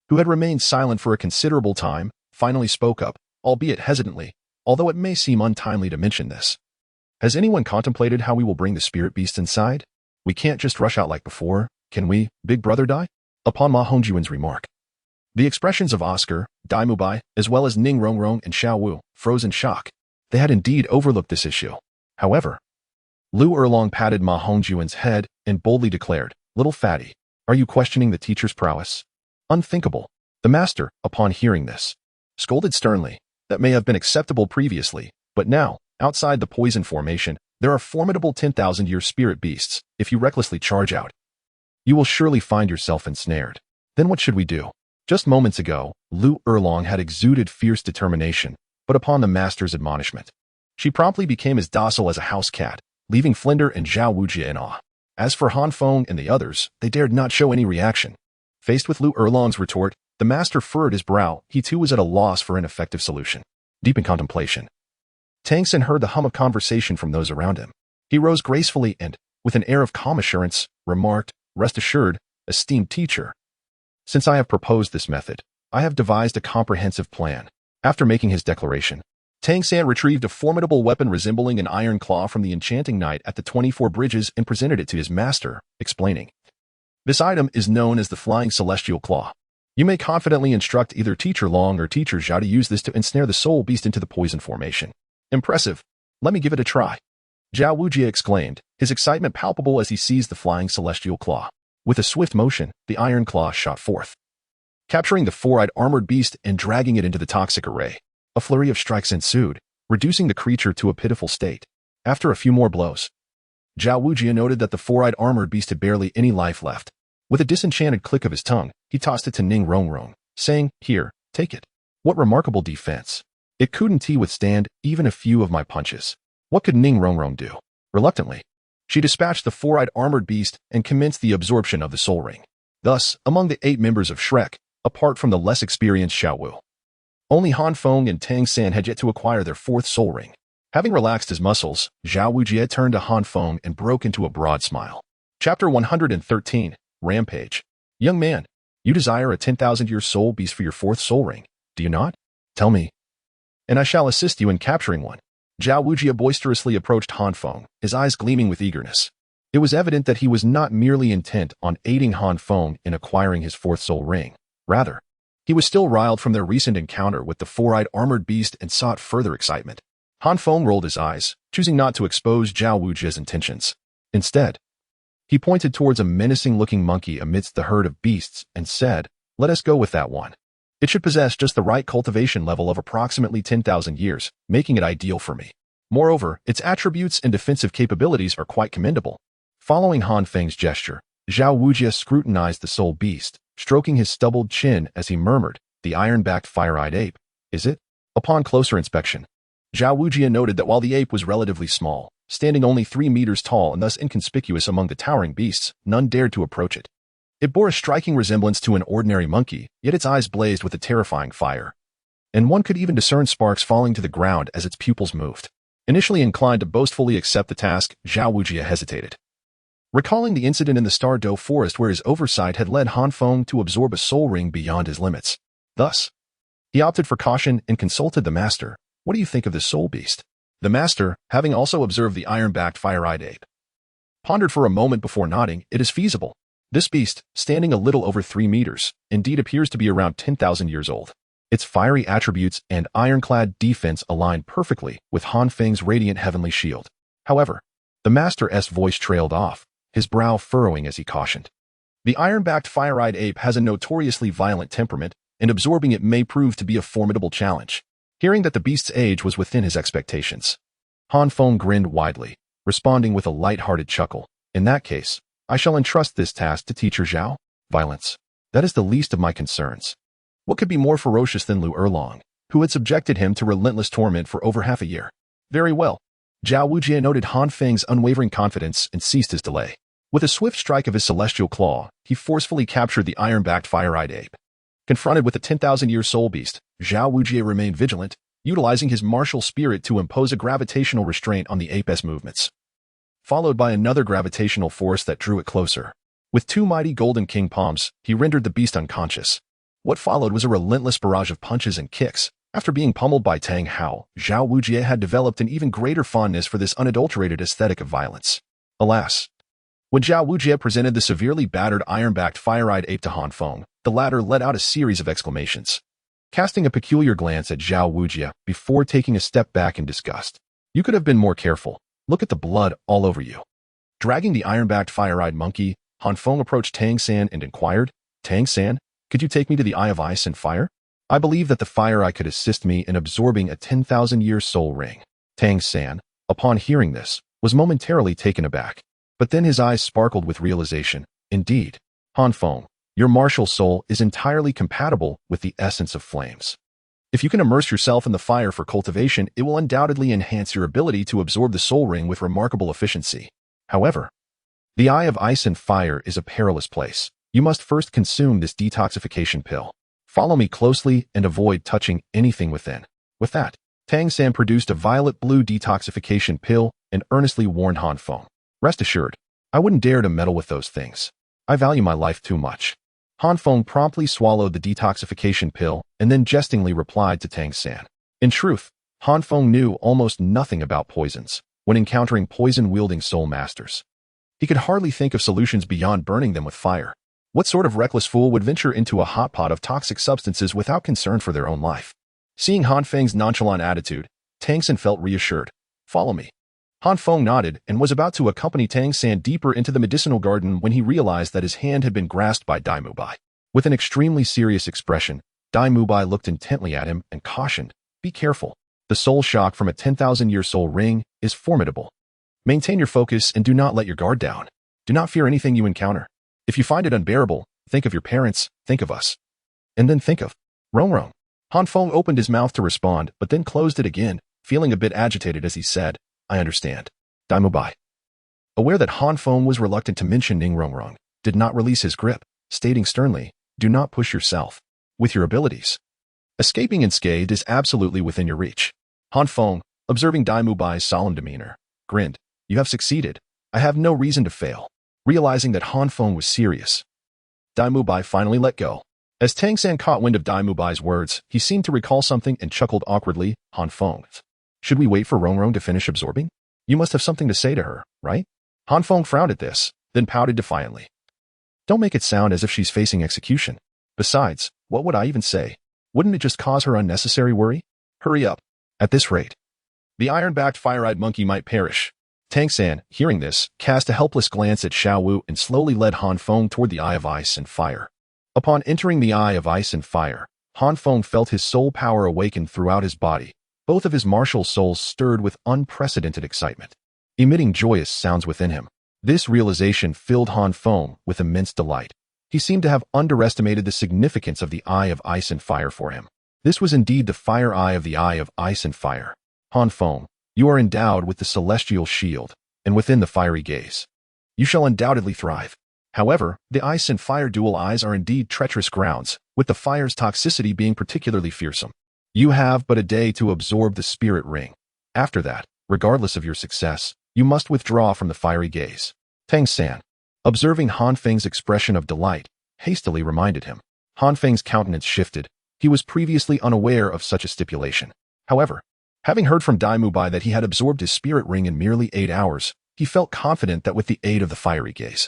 who had remained silent for a considerable time, finally spoke up, albeit hesitantly, although it may seem untimely to mention this. Has anyone contemplated how we will bring the spirit beast inside? We can't just rush out like before, can we, big brother Dai? Upon Ma Hongjun's remark, the expressions of Oscar, Dai Mubai, as well as Ning Rongrong and Xiao Wu froze in shock. They had indeed overlooked this issue. However, Lu Erlong patted Ma Hongjun's head and boldly declared, Little fatty, are you questioning the teacher's prowess? Unthinkable. The master, upon hearing this, scolded sternly. That may have been acceptable previously, but now, outside the poison formation, there are formidable 10,000-year spirit beasts. If you recklessly charge out, you will surely find yourself ensnared. Then what should we do? Just moments ago, Lu Erlong had exuded fierce determination, but upon the master's admonishment, she promptly became as docile as a house cat, leaving Flinder and Zhao Wujie in awe. As for Han Feng and the others, they dared not show any reaction. Faced with Lu Erlong's retort, the master furrowed his brow. He too was at a loss for an effective solution. Deep in contemplation, Tang Sen heard the hum of conversation from those around him. He rose gracefully and, with an air of calm assurance, remarked, Rest assured, esteemed teacher, since I have proposed this method, I have devised a comprehensive plan. After making his declaration, Tang San retrieved a formidable weapon resembling an iron claw from the enchanting knight at the 24 bridges and presented it to his master, explaining, This item is known as the Flying Celestial Claw. You may confidently instruct either Teacher Long or Teacher Zhao to use this to ensnare the soul beast into the poison formation. Impressive. Let me give it a try. Zhao Wujie exclaimed, his excitement palpable as he seized the Flying Celestial Claw. With a swift motion, the iron claw shot forth, capturing the 4-eyed armored beast and dragging it into the toxic array. A flurry of strikes ensued, reducing the creature to a pitiful state. After a few more blows, Zhao Wujie noted that the 4-eyed armored beast had barely any life left. With a disenchanted click of his tongue, he tossed it to Ning Rongrong, saying, Here, take it. What remarkable defense. It couldn't withstand even a few of my punches. What could Ning Rongrong do? Reluctantly, she dispatched the 4-eyed armored beast and commenced the absorption of the soul ring. Thus, among the 8 members of Shrek, apart from the less experienced Xiao Wu, only Han Feng and Tang San had yet to acquire their 4th soul ring. Having relaxed his muscles, Zhao Wujie turned to Han Feng and broke into a broad smile. Chapter 113, Rampage. Young man, you desire a 10,000-year soul beast for your 4th soul ring, do you not? Tell me, and I shall assist you in capturing one. Zhao Wujie boisterously approached Han Feng, his eyes gleaming with eagerness. It was evident that he was not merely intent on aiding Han Feng in acquiring his 4th soul ring. Rather, he was still riled from their recent encounter with the 4-eyed armored beast and sought further excitement. Han Feng rolled his eyes, choosing not to expose Zhao Wujie's intentions. Instead, he pointed towards a menacing-looking monkey amidst the herd of beasts and said, Let us go with that one. It should possess just the right cultivation level of approximately 10,000 years, making it ideal for me. Moreover, its attributes and defensive capabilities are quite commendable. Following Han Feng's gesture, Zhao Wujie scrutinized the soul beast, stroking his stubbled chin as he murmured, "The iron-backed fire-eyed ape, is it?" Upon closer inspection, Zhao Wujie noted that while the ape was relatively small, standing only 3 meters tall and thus inconspicuous among the towering beasts, none dared to approach it. It bore a striking resemblance to an ordinary monkey, yet its eyes blazed with a terrifying fire. And one could even discern sparks falling to the ground as its pupils moved. Initially inclined to boastfully accept the task, Zhao Wujie hesitated. Recalling the incident in the Stardo forest where his oversight had led Han Feng to absorb a soul ring beyond his limits. Thus, he opted for caution and consulted the master. "What do you think of this soul beast?" The master, having also observed the iron-backed fire-eyed ape, pondered for a moment before nodding. "It is feasible. This beast, standing a little over 3 meters, indeed appears to be around 10,000 years old. Its fiery attributes and ironclad defense align perfectly with Han Feng's radiant heavenly shield." However, the master's voice trailed off, his brow furrowing as he cautioned. "The iron-backed fire-eyed ape has a notoriously violent temperament, and absorbing it may prove to be a formidable challenge." Hearing that the beast's age was within his expectations, Han Feng grinned widely, responding with a light-hearted chuckle. "In that case, I shall entrust this task to Teacher Zhao. Violence. That is the least of my concerns. What could be more ferocious than Lu Erlong, who had subjected him to relentless torment for over half a year?" "Very well." Zhao Wujie noted Han Feng's unwavering confidence and ceased his delay. With a swift strike of his celestial claw, he forcefully captured the iron-backed fire-eyed ape. Confronted with the 10,000-year soul beast, Zhao Wujie remained vigilant, utilizing his martial spirit to impose a gravitational restraint on the ape's movements, followed by another gravitational force that drew it closer. With 2 mighty golden king palms, he rendered the beast unconscious. What followed was a relentless barrage of punches and kicks. After being pummeled by Tang Hao, Zhao Wujie had developed an even greater fondness for this unadulterated aesthetic of violence. Alas, when Zhao Wujie presented the severely battered iron-backed fire-eyed ape to Han Feng, the latter let out a series of exclamations, casting a peculiar glance at Zhao Wujie before taking a step back in disgust. "You could have been more careful. Look at the blood all over you." Dragging the iron-backed fire-eyed monkey, Han Feng approached Tang San and inquired, "Tang San, could you take me to the Eye of Ice and Fire? I believe that the Fire Eye could assist me in absorbing a 10,000-year soul ring." Tang San, upon hearing this, was momentarily taken aback, but then his eyes sparkled with realization. "Indeed, Han Feng, your martial soul is entirely compatible with the essence of flames. If you can immerse yourself in the fire for cultivation, it will undoubtedly enhance your ability to absorb the soul ring with remarkable efficiency. However, the Eye of Ice and Fire is a perilous place. You must first consume this detoxification pill. Follow me closely and avoid touching anything within." With that, Tang San produced a violet-blue detoxification pill and earnestly warned Han Feng, "Rest assured, I wouldn't dare to meddle with those things. I value my life too much." Han Feng promptly swallowed the detoxification pill and then jestingly replied to Tang San. In truth, Han Feng knew almost nothing about poisons when encountering poison-wielding soul masters. He could hardly think of solutions beyond burning them with fire. What sort of reckless fool would venture into a hot pot of toxic substances without concern for their own life? Seeing Han Feng's nonchalant attitude, Tang San felt reassured. "Follow me." Han Feng nodded and was about to accompany Tang San deeper into the medicinal garden when he realized that his hand had been grasped by Dai Mubai. With an extremely serious expression, Dai Mubai looked intently at him and cautioned, "Be careful. The soul shock from a 10,000-year soul ring is formidable. Maintain your focus and do not let your guard down. Do not fear anything you encounter. If you find it unbearable, think of your parents, think of us. And then think of Rong." Han Feng opened his mouth to respond, but then closed it again, feeling a bit agitated as he said, "I understand." Dai Mubai, aware that Han Feng was reluctant to mention Ning Rongrong, did not release his grip, stating sternly, "Do not push yourself with your abilities. Escaping unscathed is absolutely within your reach." Han Feng, observing Dai Mubai's solemn demeanor, grinned, "You have succeeded. I have no reason to fail." Realizing that Han Feng was serious, Dai Mubai finally let go. As Tang San caught wind of Dai Mubai's words, he seemed to recall something and chuckled awkwardly. "Han Feng, should we wait for Rongrong to finish absorbing? You must have something to say to her, right?" Han Feng frowned at this, then pouted defiantly. "Don't make it sound as if she's facing execution. Besides, what would I even say? Wouldn't it just cause her unnecessary worry? Hurry up. At this rate, the iron-backed fire-eyed monkey might perish." Tang San, hearing this, cast a helpless glance at Xiao Wu and slowly led Han Feng toward the Eye of Ice and Fire. Upon entering the Eye of Ice and Fire, Han Feng felt his soul power awaken throughout his body. Both of his martial souls stirred with unprecedented excitement, emitting joyous sounds within him. This realization filled Han Feng with immense delight. He seemed to have underestimated the significance of the Eye of Ice and Fire for him. This was indeed the fire eye of the Eye of Ice and Fire. Han Feng, you are endowed with the celestial shield, and within the fiery gaze, you shall undoubtedly thrive. However, the Ice and Fire dual eyes are indeed treacherous grounds, with the fire's toxicity being particularly fearsome. You have but a day to absorb the spirit ring. After that, regardless of your success, you must withdraw from the fiery gaze. Tang San, observing Han Feng's expression of delight, hastily reminded him. Han Feng's countenance shifted. He was previously unaware of such a stipulation. However, having heard from Dai Mubai that he had absorbed his spirit ring in merely 8 hours, he felt confident that with the aid of the fiery gaze,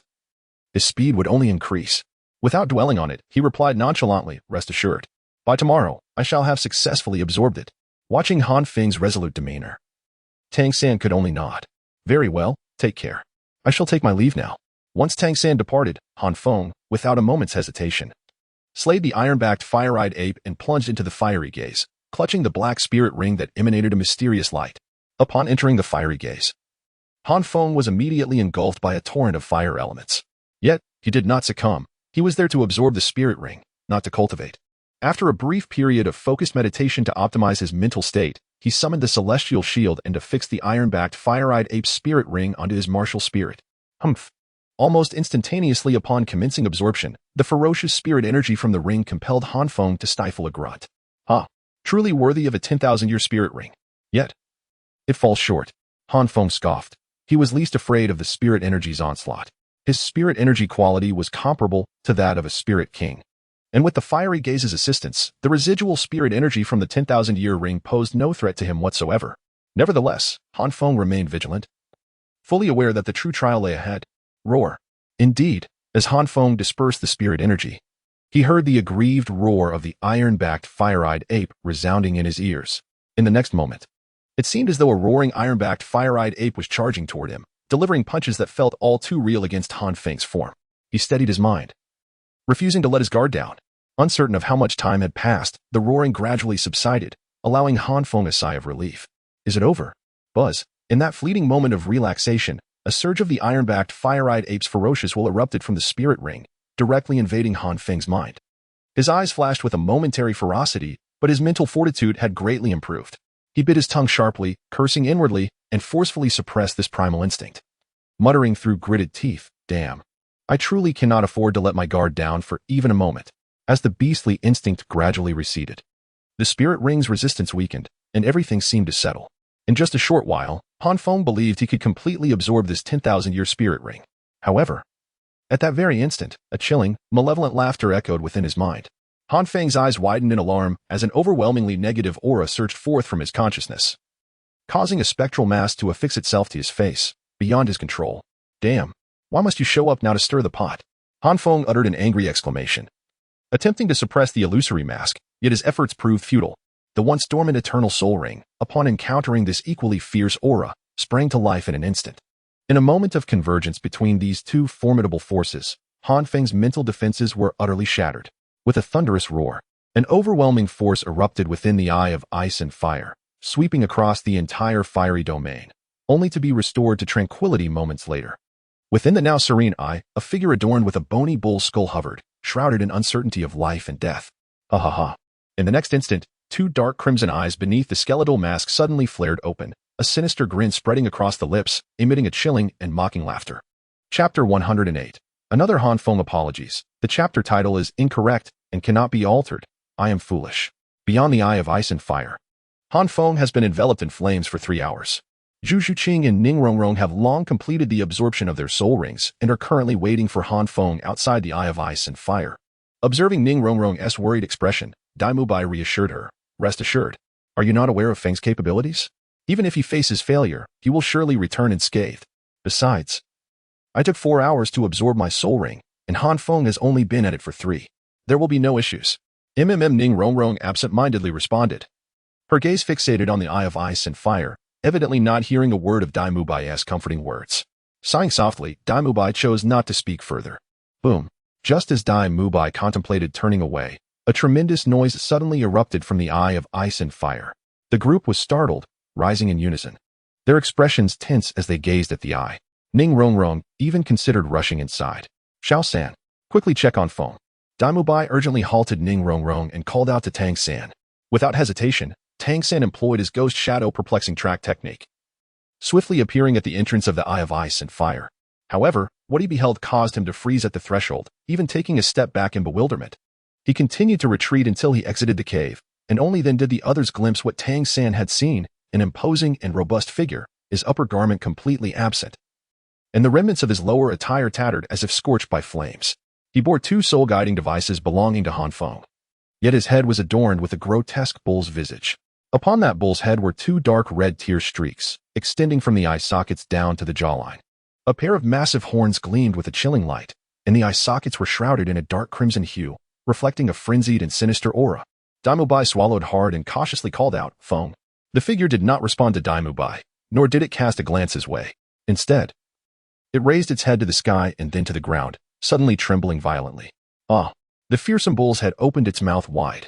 his speed would only increase. Without dwelling on it, he replied nonchalantly, rest assured. By tomorrow, I shall have successfully absorbed it. Watching Han Feng's resolute demeanor, Tang San could only nod. Very well, take care. I shall take my leave now. Once Tang San departed, Han Feng, without a moment's hesitation, slayed the iron-backed fire-eyed ape and plunged into the fiery gaze, clutching the black spirit ring that emanated a mysterious light. Upon entering the fiery gaze, Han Feng was immediately engulfed by a torrent of fire elements. Yet, he did not succumb. He was there to absorb the spirit ring, not to cultivate. After a brief period of focused meditation to optimize his mental state, he summoned the celestial shield and affixed the iron-backed fire-eyed ape's spirit ring onto his martial spirit. Humph. Almost instantaneously upon commencing absorption, the ferocious spirit energy from the ring compelled Han Feng to stifle a grunt. Truly worthy of a 10,000-year spirit ring. Yet, it falls short. Han Feng scoffed. He was least afraid of the spirit energy's onslaught. His spirit energy quality was comparable to that of a spirit king. And with the fiery gaze's assistance, the residual spirit energy from the 10,000-year ring posed no threat to him whatsoever. Nevertheless, Han Feng remained vigilant, fully aware that the true trial lay ahead. Roar. Indeed, as Han Feng dispersed the spirit energy, he heard the aggrieved roar of the iron-backed fire-eyed ape resounding in his ears. In the next moment, it seemed as though a roaring iron-backed fire-eyed ape was charging toward him, delivering punches that felt all too real against Han Feng's form. He steadied his mind, refusing to let his guard down. Uncertain of how much time had passed, the roaring gradually subsided, allowing Han Feng a sigh of relief. Is it over? Buzz. In that fleeting moment of relaxation, a surge of the iron-backed fire-eyed ape's ferocious will erupted from the spirit ring, directly invading Han Feng's mind. His eyes flashed with a momentary ferocity, but his mental fortitude had greatly improved. He bit his tongue sharply, cursing inwardly, and forcefully suppressed this primal instinct. Muttering through gritted teeth, damn. I truly cannot afford to let my guard down for even a moment. As the beastly instinct gradually receded, the spirit ring's resistance weakened, and everything seemed to settle. In just a short while, Han Feng believed he could completely absorb this 10,000-year spirit ring. However, at that very instant, a chilling, malevolent laughter echoed within his mind. Han Feng's eyes widened in alarm as an overwhelmingly negative aura surged forth from his consciousness, causing a spectral mask to affix itself to his face, beyond his control. Damn, why must you show up now to stir the pot? Han Feng uttered an angry exclamation, attempting to suppress the illusory mask, yet his efforts proved futile. The once dormant eternal soul ring, upon encountering this equally fierce aura, sprang to life in an instant. In a moment of convergence between these two formidable forces, Han Feng's mental defenses were utterly shattered. With a thunderous roar, an overwhelming force erupted within the Eye of Ice and Fire, sweeping across the entire fiery domain, only to be restored to tranquility moments later. Within the now serene eye, a figure adorned with a bony bull skull hovered, shrouded in uncertainty of life and death. Ha ha ha. In the next instant, two dark crimson eyes beneath the skeletal mask suddenly flared open, a sinister grin spreading across the lips, emitting a chilling and mocking laughter. Chapter 108. Another Han Feng apologies. The chapter title is incorrect and cannot be altered. I am foolish. Beyond the Eye of Ice and Fire, Han Feng has been enveloped in flames for 3 hours. Zhu Zhuqing and Ning Rongrong have long completed the absorption of their soul rings and are currently waiting for Han Feng outside the Eye of Ice and Fire. Observing Ning Rongrong's worried expression, Dai Mubai reassured her, rest assured. Are you not aware of Feng's capabilities? Even if he faces failure, he will surely return unscathed. Besides, I took 4 hours to absorb my soul ring, and Han Feng has only been at it for 3. There will be no issues. Ning Rongrong absent-mindedly responded, her gaze fixated on the Eye of Ice and Fire, evidently not hearing a word of Dai Mubai's comforting words. Sighing softly, Dai Mubai chose not to speak further. Boom. Just as Dai Mubai contemplated turning away, a tremendous noise suddenly erupted from the eye of ice and fire. The group was startled, rising in unison. Their expressions tense as they gazed at the eye. Ning Rongrong even considered rushing inside. Xiao San, quickly check on Feng. Dai Mubai urgently halted Ning Rongrong and called out to Tang San. Without hesitation, Tang San employed his ghost shadow perplexing track technique, swiftly appearing at the entrance of the eye of ice and fire. However, what he beheld caused him to freeze at the threshold, even taking a step back in bewilderment. He continued to retreat until he exited the cave, and only then did the others glimpse what Tang San had seen, an imposing and robust figure, his upper garment completely absent, and the remnants of his lower attire tattered as if scorched by flames. He bore 2 soul-guiding devices belonging to Han Feng. Yet his head was adorned with a grotesque bull's visage. Upon that bull's head were 2 dark red tear streaks, extending from the eye sockets down to the jawline. A pair of massive horns gleamed with a chilling light, and the eye sockets were shrouded in a dark crimson hue, reflecting a frenzied and sinister aura. Dai Mubai swallowed hard and cautiously called out, Feng. The figure did not respond to Dai Mubai, nor did it cast a glance his way. Instead, it raised its head to the sky and then to the ground, suddenly trembling violently. Ah! The fearsome bull's head opened its mouth wide,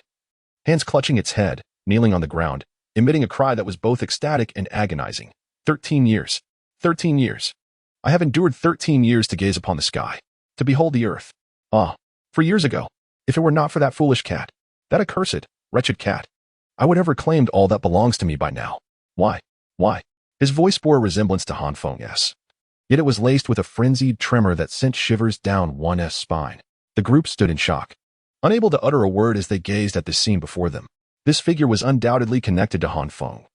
hands clutching its head, kneeling on the ground, emitting a cry that was both ecstatic and agonizing. 13 years. 13 years. I have endured 13 years to gaze upon the sky, to behold the earth. Ah! For years ago, if it were not for that foolish cat, that accursed, wretched cat, I would have reclaimed all that belongs to me by now. Why? Why? His voice bore a resemblance to Han Feng's. Yet it was laced with a frenzied tremor that sent shivers down one's spine. The group stood in shock, unable to utter a word as they gazed at the scene before them. This figure was undoubtedly connected to Han Feng.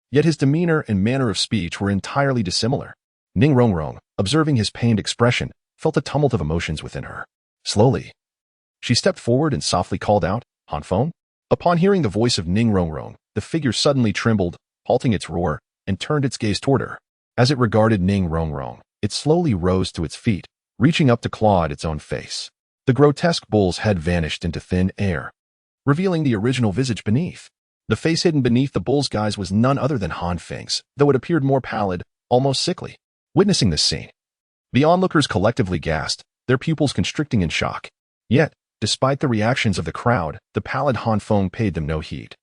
Yet his demeanor and manner of speech were entirely dissimilar. Ning Rongrong, observing his pained expression, felt a tumult of emotions within her. Slowly, she stepped forward and softly called out, Han Feng? Upon hearing the voice of Ning Rongrong, the figure suddenly trembled, halting its roar, and turned its gaze toward her. As it regarded Ning Rongrong, it slowly rose to its feet, reaching up to claw at its own face. The grotesque bull's head vanished into thin air, revealing the original visage beneath. The face hidden beneath the bull's guise was none other than Han Feng's, though it appeared more pallid, almost sickly. Witnessing this scene, the onlookers collectively gasped, their pupils constricting in shock. Yet, despite the reactions of the crowd, the pallid Han Feng paid them no heed.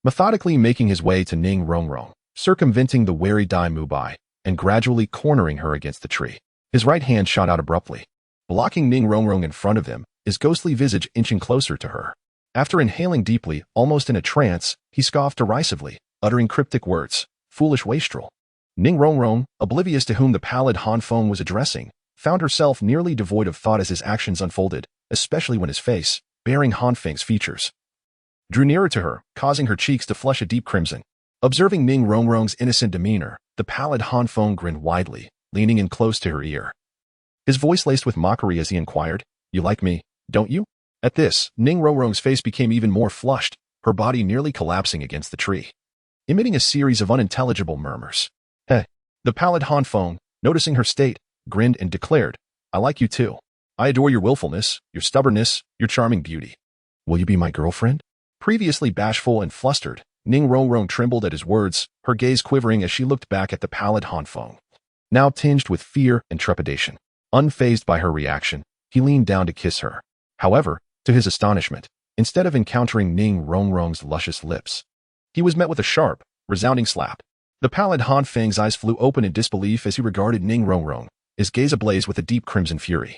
Methodically making his way to Ning Rongrong, circumventing the wary Dai Mubai, and gradually cornering her against the tree. His right hand shot out abruptly, blocking Ning Rongrong in front of him, his ghostly visage inching closer to her. After inhaling deeply, almost in a trance, he scoffed derisively, uttering cryptic words, foolish wastrel. Ning Rongrong, oblivious to whom the pallid Han Feng was addressing, found herself nearly devoid of thought as his actions unfolded, especially when his face, bearing Han Feng's features, drew nearer to her, causing her cheeks to flush a deep crimson. Observing Ning Rongrong's innocent demeanor, the pallid Han Feng grinned widely, leaning in close to her ear. His voice laced with mockery as he inquired, You like me, don't you? At this, Ning Rongrong's face became even more flushed, her body nearly collapsing against the tree, emitting a series of unintelligible murmurs. Heh. The pallid Han Feng, noticing her state, grinned and declared, I like you too. I adore your willfulness, your stubbornness, your charming beauty. Will you be my girlfriend? Previously bashful and flustered, Ning Rongrong trembled at his words, her gaze quivering as she looked back at the pallid Han Feng, now tinged with fear and trepidation. Unfazed by her reaction, he leaned down to kiss her. However, to his astonishment, instead of encountering Ning Rongrong's luscious lips, he was met with a sharp, resounding slap. The pallid Han Feng's eyes flew open in disbelief as he regarded Ning Rongrong, his gaze ablaze with a deep crimson fury,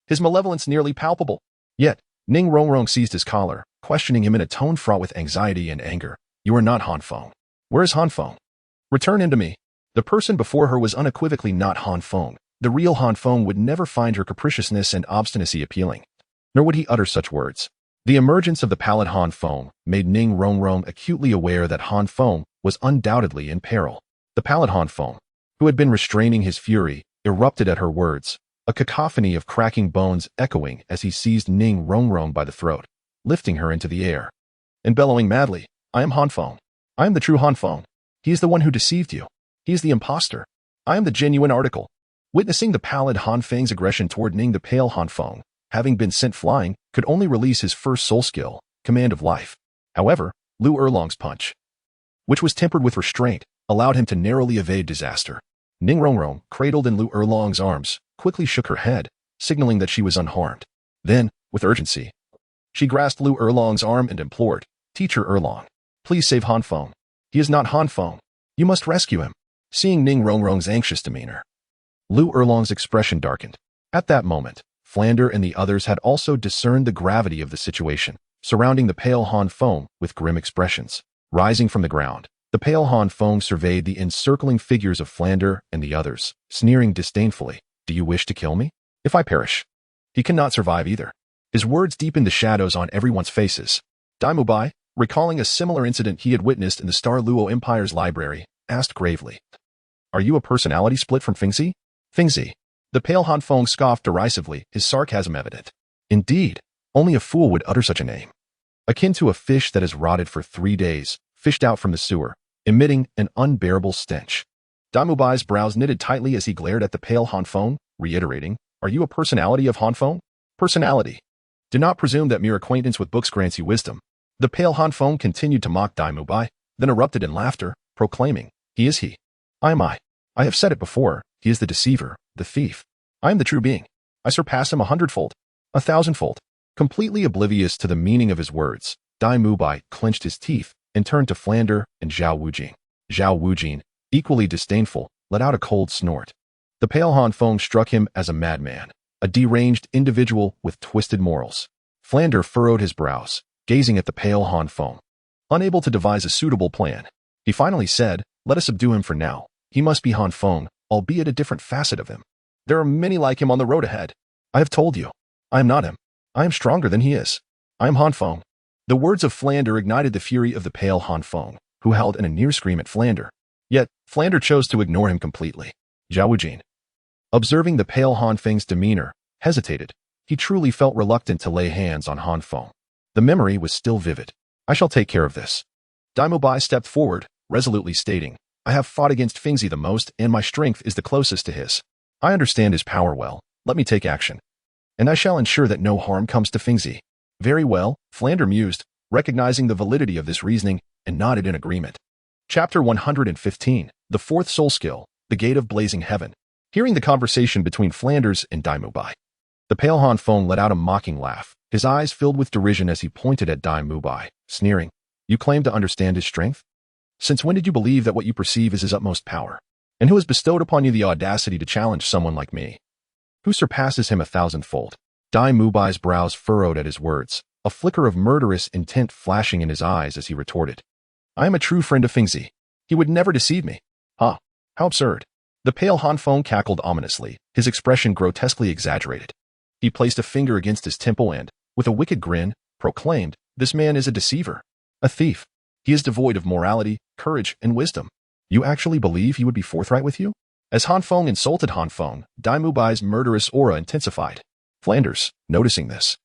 his malevolence nearly palpable. Yet, Ning Rongrong seized his collar, questioning him in a tone fraught with anxiety and anger. You are not Han Feng. Where is Han Feng? Return him to me. The person before her was unequivocally not Han Feng. The real Han Feng would never find her capriciousness and obstinacy appealing, nor would he utter such words. The emergence of the pallid Han Feng made Ning Rongrong acutely aware that Han Feng was undoubtedly in peril. The pallid Han Feng, who had been restraining his fury, erupted at her words, a cacophony of cracking bones echoing as he seized Ning Rongrong by the throat, lifting her into the air, and bellowing madly, I am Han Feng. I am the true Han Feng. He is the one who deceived you. He is the impostor. I am the genuine article. Witnessing the pallid Han Feng's aggression toward Ning, the pale Han Feng, having been sent flying, could only release his first soul skill, Command of Life. However, Lu Erlong's punch, which was tempered with restraint, allowed him to narrowly evade disaster. Ning Rongrong, cradled in Lu Erlong's arms, quickly shook her head, signaling that she was unharmed. Then, with urgency, she grasped Lu Erlong's arm and implored, "Teacher Erlong, please save Han Feng. He is not Han Feng. You must rescue him." Seeing Ning Rongrong's anxious demeanor, Lu Erlong's expression darkened. At that moment, Flander and the others had also discerned the gravity of the situation, surrounding the pale Han Feng with grim expressions. Rising from the ground, the pale Han Feng surveyed the encircling figures of Flander and the others, sneering disdainfully, "Do you wish to kill me? If I perish, he cannot survive either." His words deepened the shadows on everyone's faces. Dai Mubai, recalling a similar incident he had witnessed in the Starluo Empire's library, asked gravely, "Are you a personality split from Fengzi?" "Fengzi." The pale Han Feng scoffed derisively, his sarcasm evident. "Indeed, only a fool would utter such a name. Akin to a fish that has rotted for 3 days, fished out from the sewer, emitting an unbearable stench." Dai Mubai's brows knitted tightly as he glared at the pale Han Feng, reiterating, "Are you a personality of Han Feng?" "Personality. Do not presume that mere acquaintance with books grants you wisdom." The pale Han Feng continued to mock Dai Mubai, then erupted in laughter, proclaiming, "He is he. I am I. I have said it before, he is the deceiver, the thief. I am the true being. I surpass him 100-fold, 1,000-fold." Completely oblivious to the meaning of his words, Dai Mubai clenched his teeth and turned to Flander and Zhao Wujing. Zhao Wujing, equally disdainful, let out a cold snort. The pale Han Feng struck him as a madman, a deranged individual with twisted morals. Flander furrowed his brows, gazing at the pale Han Feng. Unable to devise a suitable plan, he finally said, "Let us subdue him for now. He must be Han Feng, albeit a different facet of him. There are many like him on the road ahead. I have told you. I am not him. I am stronger than he is. I am Han Feng." The words of Flander ignited the fury of the pale Han Feng, who howled in a near scream at Flander. Yet, Flander chose to ignore him completely. Zhao Wujing, observing the pale Han Feng's demeanor, hesitated. He truly felt reluctant to lay hands on Han Feng. The memory was still vivid. "I shall take care of this." Dai Mubai stepped forward, resolutely stating, "I have fought against Fengzi the most, and my strength is the closest to his. I understand his power well. Let me take action. And I shall ensure that no harm comes to Fengzi." "Very well," Flander mused, recognizing the validity of this reasoning, and nodded in agreement. Chapter 115, The Fourth Soul Skill, The Gate of Blazing Heaven. Hearing the conversation between Flanders and Dai Mubai, the pale Han Feng let out a mocking laugh, his eyes filled with derision as he pointed at Dai Mubai, sneering, "You claim to understand his strength? Since when did you believe that what you perceive is his utmost power? And who has bestowed upon you the audacity to challenge someone like me, who surpasses him 1,000-fold?" Dai Mubai's brows furrowed at his words, a flicker of murderous intent flashing in his eyes as he retorted, "I am a true friend of Fengzi. He would never deceive me." "Ha! How absurd." The pale Han Feng cackled ominously, his expression grotesquely exaggerated. He placed a finger against his temple and, with a wicked grin, proclaimed, "This man is a deceiver, a thief. He is devoid of morality, courage, and wisdom. You actually believe he would be forthright with you?" As Han Feng insulted Han Feng, Dai Mubai's murderous aura intensified. Flanders, noticing this,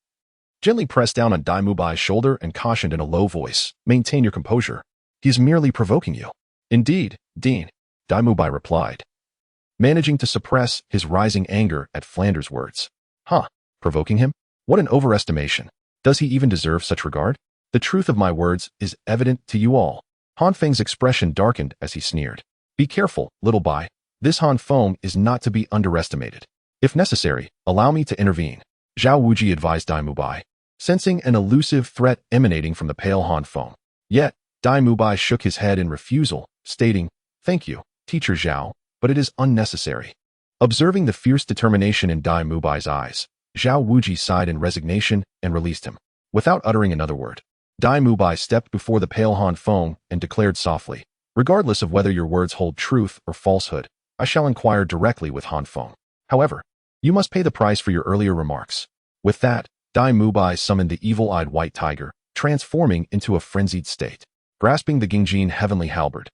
gently pressed down on Dai Mubai's shoulder and cautioned in a low voice, "Maintain your composure. He is merely provoking you." "Indeed, Dean," Dai Mubai replied, managing to suppress his rising anger at Flanders' words. "Huh, provoking him? What an overestimation. Does he even deserve such regard? The truth of my words is evident to you all." Han Feng's expression darkened as he sneered. "Be careful, little Bai. This Han Feng is not to be underestimated. If necessary, allow me to intervene," Zhao Wuji advised Dai Mubai, sensing an elusive threat emanating from the pale Han Feng. Yet, Dai Mubai shook his head in refusal, stating, "Thank you, Teacher Zhao, but it is unnecessary." Observing the fierce determination in Dai Mubai's eyes, Zhao Wuji sighed in resignation and released him. Without uttering another word, Dai Mubai stepped before the pale Han Feng and declared softly, "Regardless of whether your words hold truth or falsehood, I shall inquire directly with Han Feng. However, you must pay the price for your earlier remarks." With that, Dai Mubai summoned the evil-eyed white tiger, transforming into a frenzied state. Grasping the Gingjin heavenly halberd,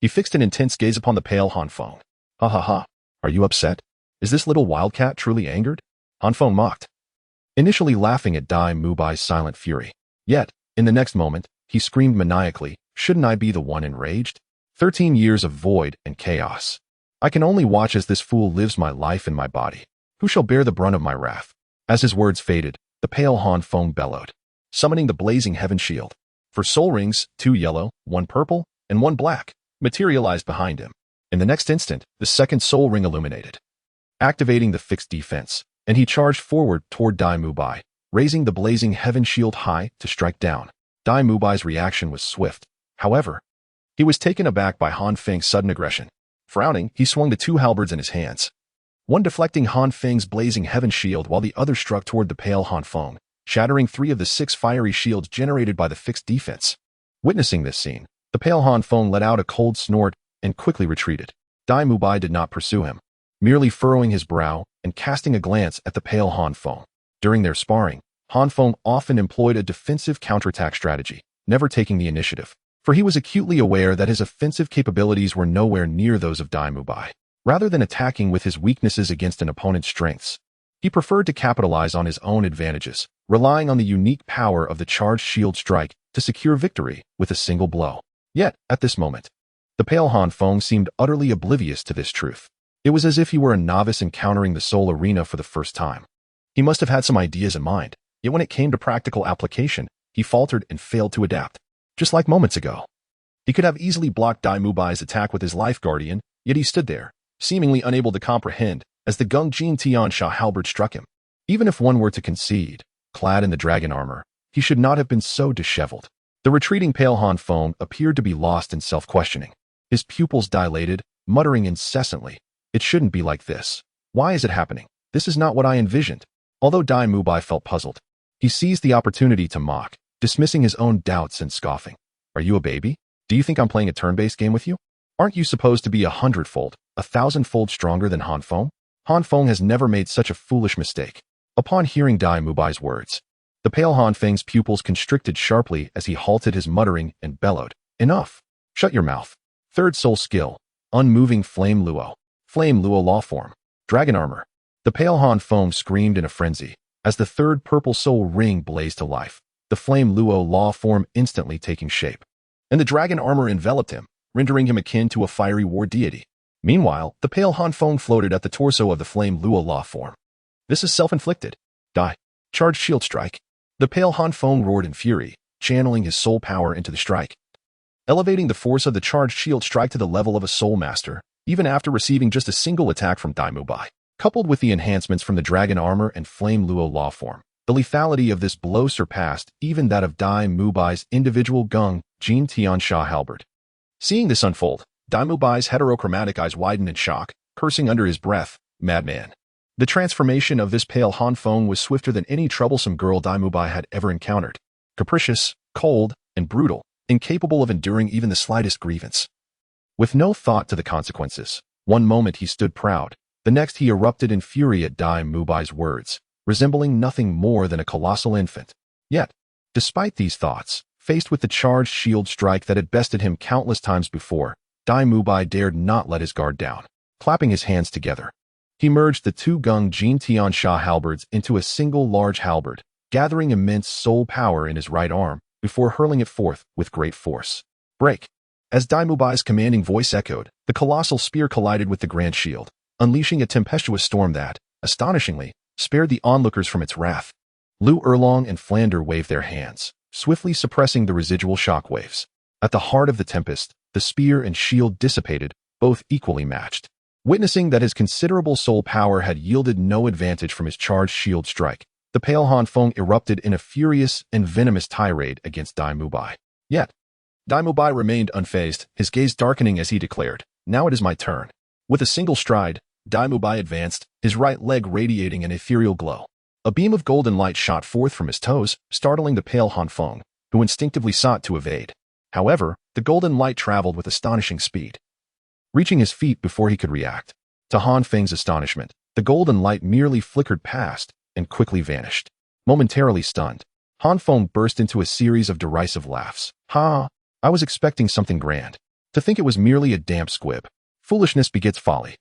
he fixed an intense gaze upon the pale Han Feng. "Ha ha ha, are you upset? Is this little wildcat truly angered?" Han Feng mocked, initially laughing at Dai Mubai's silent fury. Yet, in the next moment, he screamed maniacally, "Shouldn't I be the one enraged? 13 years of void and chaos. I can only watch as this fool lives my life in my body. Who shall bear the brunt of my wrath?" As his words faded, the pale Han Feng bellowed, summoning the blazing heaven shield. For soul rings, 2 yellow, 1 purple, and 1 black, materialized behind him. In the next instant, the second soul ring illuminated, activating the fixed defense, and he charged forward toward Dai Mubai, raising the blazing heaven shield high to strike down. Dai Mubai's reaction was swift. However, he was taken aback by Han Feng's sudden aggression. Frowning, he swung the two halberds in his hands, one deflecting Han Feng's blazing heaven shield while the other struck toward the pale Han Feng, shattering 3 of the 6 fiery shields generated by the fixed defense. Witnessing this scene, the pale Han Feng let out a cold snort and quickly retreated. Dai Mubai did not pursue him, merely furrowing his brow and casting a glance at the pale Han Feng. During their sparring, Han Feng often employed a defensive counterattack strategy, never taking the initiative, for he was acutely aware that his offensive capabilities were nowhere near those of Dai Mubai. Rather than attacking with his weaknesses against an opponent's strengths, he preferred to capitalize on his own advantages, relying on the unique power of the charged shield strike to secure victory with a single blow. Yet, at this moment, the pale Han Feng seemed utterly oblivious to this truth. It was as if he were a novice encountering the soul arena for the first time. He must have had some ideas in mind, yet when it came to practical application, he faltered and failed to adapt. Just like moments ago. He could have easily blocked Dai Mubai's attack with his life guardian, yet he stood there, seemingly unable to comprehend, as the Gung Jin Tiansha halberd struck him. Even if one were to concede, clad in the dragon armor, he should not have been so disheveled. The retreating pale Han Feng appeared to be lost in self-questioning. His pupils dilated, muttering incessantly, "It shouldn't be like this. Why is it happening? This is not what I envisioned." Although Dai Mubai felt puzzled, he seized the opportunity to mock, dismissing his own doubts and scoffing. "Are you a baby? Do you think I'm playing a turn-based game with you? Aren't you supposed to be 100-fold, 1,000-fold stronger than Han Feng? Han Feng has never made such a foolish mistake." Upon hearing Dai Mubai's words, the pale Han Feng's pupils constricted sharply as he halted his muttering and bellowed, "Enough! Shut your mouth." Third soul skill, Unmoving Flame Luo. Flame Luo law form. Dragon armor. The pale Han Feng screamed in a frenzy as the third purple soul ring blazed to life, the Flame Luo law form instantly taking shape. And the dragon armor enveloped him, rendering him akin to a fiery war deity. Meanwhile, the pale Han Feng floated at the torso of the Flame Luo law form. "This is self-inflicted. Die. Charged shield strike." The pale Han Feng roared in fury, channeling his soul power into the strike, elevating the force of the charged shield strike to the level of a Soulmaster, even after receiving just a single attack from Dai Mubai. Coupled with the enhancements from the dragon armor and Flame Luo law form, the lethality of this blow surpassed even that of Dai Mubai's individual Gung Jin Tiansha halberd. Seeing this unfold, Dai Mubai's heterochromatic eyes widened in shock, cursing under his breath, "Madman." The transformation of this pale Han Feng was swifter than any troublesome girl Dai Mubai had ever encountered. Capricious, cold, and brutal, incapable of enduring even the slightest grievance. With no thought to the consequences, one moment he stood proud, the next he erupted in fury at Dai Mubai's words, resembling nothing more than a colossal infant. Yet, despite these thoughts, faced with the charged shield strike that had bested him countless times before, Dai Mubai dared not let his guard down. Clapping his hands together, he merged the 2 Gung Jin Tiansha halberds into a single large halberd, gathering immense soul power in his right arm before hurling it forth with great force. "Break!" As Dai Mubai's commanding voice echoed, the colossal spear collided with the grand shield, unleashing a tempestuous storm that, astonishingly, spared the onlookers from its wrath. Lu Erlong and Flander waved their hands, swiftly suppressing the residual shock waves. At the heart of the tempest, the spear and shield dissipated, both equally matched. Witnessing that his considerable soul power had yielded no advantage from his charged shield strike, the pale Han Feng erupted in a furious and venomous tirade against Dai Mubai. Yet, Dai Mubai remained unfazed, his gaze darkening as he declared, "Now it is my turn." With a single stride, Dai Mubai advanced, his right leg radiating an ethereal glow. A beam of golden light shot forth from his toes, startling the pale Han Feng, who instinctively sought to evade. However, the golden light traveled with astonishing speed, reaching his feet before he could react. To Han Feng's astonishment, the golden light merely flickered past and quickly vanished. Momentarily stunned, Han Feng burst into a series of derisive laughs. "Ha! I was expecting something grand. To think it was merely a damp squib. Foolishness begets folly.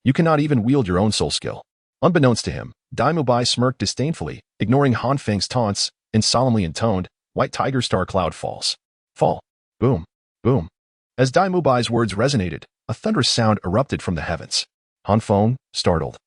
You cannot even wield your own soul skill." Unbeknownst to him, Dai Mubai smirked disdainfully, ignoring Han Feng's taunts, and solemnly intoned, "White Tiger Star Cloud falls. Fall. Boom. Boom." As Dai Mubai's words resonated, a thunderous sound erupted from the heavens. Han Feng, startled,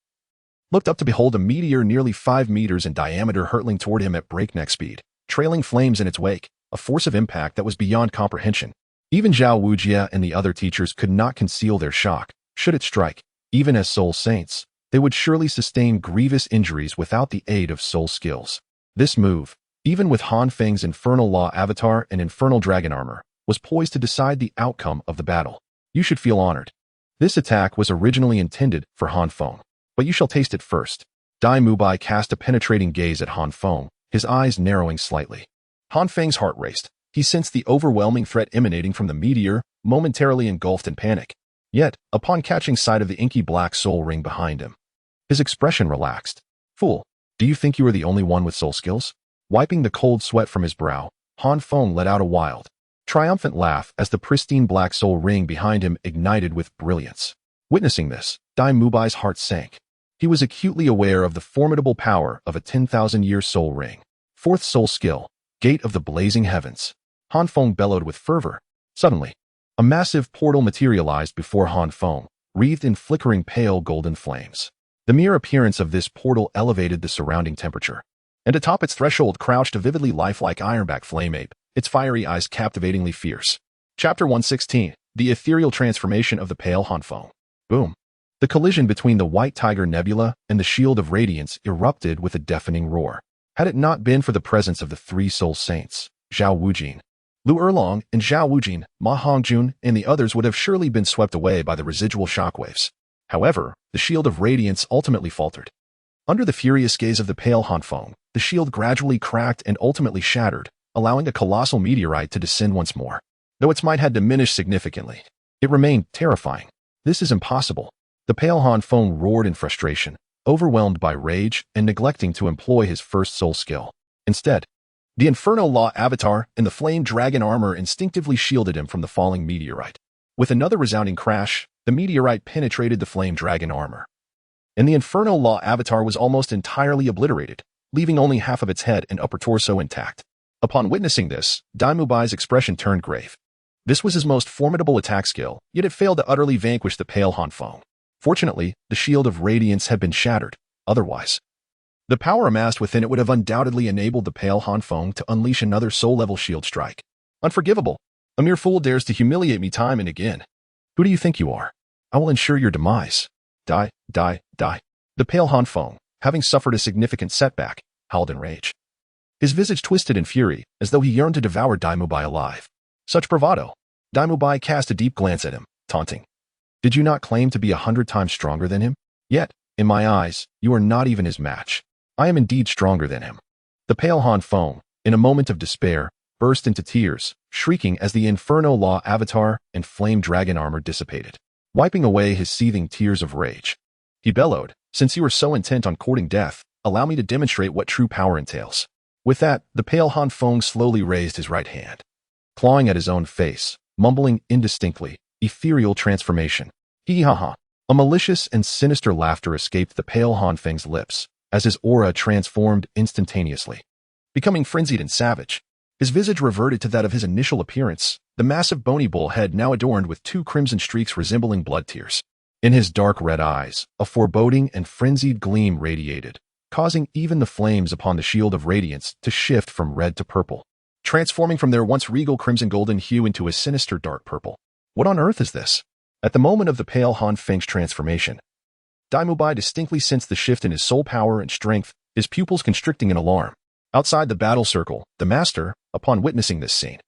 looked up to behold a meteor nearly 5 meters in diameter hurtling toward him at breakneck speed, trailing flames in its wake, a force of impact that was beyond comprehension. Even Zhao Wujia and the other teachers could not conceal their shock. Should it strike, even as soul saints, they would surely sustain grievous injuries without the aid of soul skills. This move, even with Han Feng's Infernal Law Avatar and Infernal Dragon Armor, was poised to decide the outcome of the battle. You should feel honored. This attack was originally intended for Han Feng, but you shall taste it first. Dai Mubai cast a penetrating gaze at Han Feng, his eyes narrowing slightly. Han Feng's heart raced. He sensed the overwhelming threat emanating from the meteor, momentarily engulfed in panic. Yet, upon catching sight of the inky black soul ring behind him, his expression relaxed. Fool, do you think you are the only one with soul skills? Wiping the cold sweat from his brow, Han Feng let out a wild, triumphant laugh as the pristine black soul ring behind him ignited with brilliance. Witnessing this, Dai Mubai's heart sank. He was acutely aware of the formidable power of a 10,000-year soul ring. Fourth soul skill, Gate of the Blazing Heavens. Han Feng bellowed with fervor. Suddenly, a massive portal materialized before Han Feng, wreathed in flickering pale golden flames. The mere appearance of this portal elevated the surrounding temperature, and atop its threshold crouched a vividly lifelike ironback flame ape, its fiery eyes captivatingly fierce. Chapter 116, The Ethereal Transformation of the Pale Han Feng. Boom. The collision between the White Tiger Nebula and the Shield of Radiance erupted with a deafening roar. Had it not been for the presence of the three soul saints, Zhao Wujin, Lu Erlong, and Zhao Wujin, Ma Hongjun, and the others would have surely been swept away by the residual shockwaves. However, the Shield of Radiance ultimately faltered. Under the furious gaze of the pale Han Feng, the shield gradually cracked and ultimately shattered, allowing a colossal meteorite to descend once more. Though its might had diminished significantly, it remained terrifying. This is impossible. The pale Han Feng roared in frustration, overwhelmed by rage and neglecting to employ his first soul skill. Instead, the Infernal Law Avatar and the Flame Dragon Armor instinctively shielded him from the falling meteorite. With another resounding crash, the meteorite penetrated the Flame Dragon Armor, and the Infernal Law Avatar was almost entirely obliterated, leaving only half of its head and upper torso intact. Upon witnessing this, Dai Mubai's expression turned grave. This was his most formidable attack skill, yet it failed to utterly vanquish the pale Han Feng. Fortunately, the Shield of Radiance had been shattered. Otherwise, the power amassed within it would have undoubtedly enabled the pale Han Feng to unleash another soul-level shield strike. Unforgivable. A mere fool dares to humiliate me time and again. Who do you think you are? I will ensure your demise. Die, die, die. The pale Han Feng, having suffered a significant setback, howled in rage. His visage twisted in fury, as though he yearned to devour Dai Mubai alive. Such bravado. Dai Mubai cast a deep glance at him, taunting. Did you not claim to be 100 times stronger than him? Yet, in my eyes, you are not even his match. I am indeed stronger than him. The pale Han Feng, in a moment of despair, burst into tears, shrieking as the Infernal Law Avatar and Flame Dragon Armor dissipated. Wiping away his seething tears of rage, he bellowed, since you are so intent on courting death, allow me to demonstrate what true power entails. With that, the pale Han Feng slowly raised his right hand, clawing at his own face, mumbling indistinctly, ethereal transformation. Hee-ha-ha. A malicious and sinister laughter escaped the pale Han Feng's lips, as his aura transformed instantaneously. Becoming frenzied and savage, his visage reverted to that of his initial appearance, the massive bony bull head now adorned with two crimson streaks resembling blood tears. In his dark red eyes, a foreboding and frenzied gleam radiated, causing even the flames upon the Shield of Radiance to shift from red to purple, transforming from their once regal crimson golden hue into a sinister dark purple. What on earth is this? At the moment of the pale Han Feng's transformation, Dai Mubai distinctly sensed the shift in his soul power and strength, his pupils constricting in alarm. Outside the battle circle, the master, upon witnessing this scene,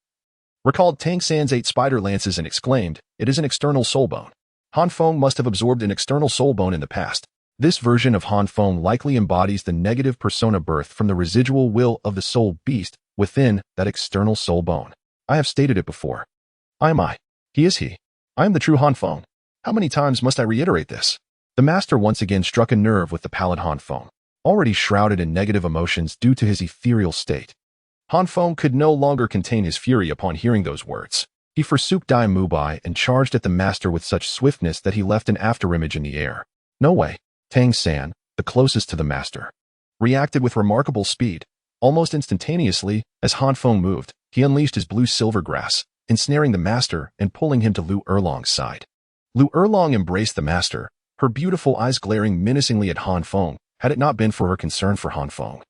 recalled Tang San's 8 spider lances and exclaimed, "It is an external soul bone." Han Feng must have absorbed an external soul bone in the past. This version of Han Feng likely embodies the negative persona birthed from the residual will of the soul beast within that external soul bone. I have stated it before. I am I. He is he. I am the true Han Feng. How many times must I reiterate this? The master once again struck a nerve with the pallid Han Feng, already shrouded in negative emotions due to his ethereal state. Han Feng could no longer contain his fury upon hearing those words. He forsook Dai Mubai and charged at the master with such swiftness that he left an afterimage in the air. No way. Tang San, the closest to the master, reacted with remarkable speed. Almost instantaneously, as Han Feng moved, he unleashed his blue-silver grass, ensnaring the master and pulling him to Lu Erlong's side. Lu Erlong embraced the master, her beautiful eyes glaring menacingly at Han Feng, had it not been for her concern for Han Feng.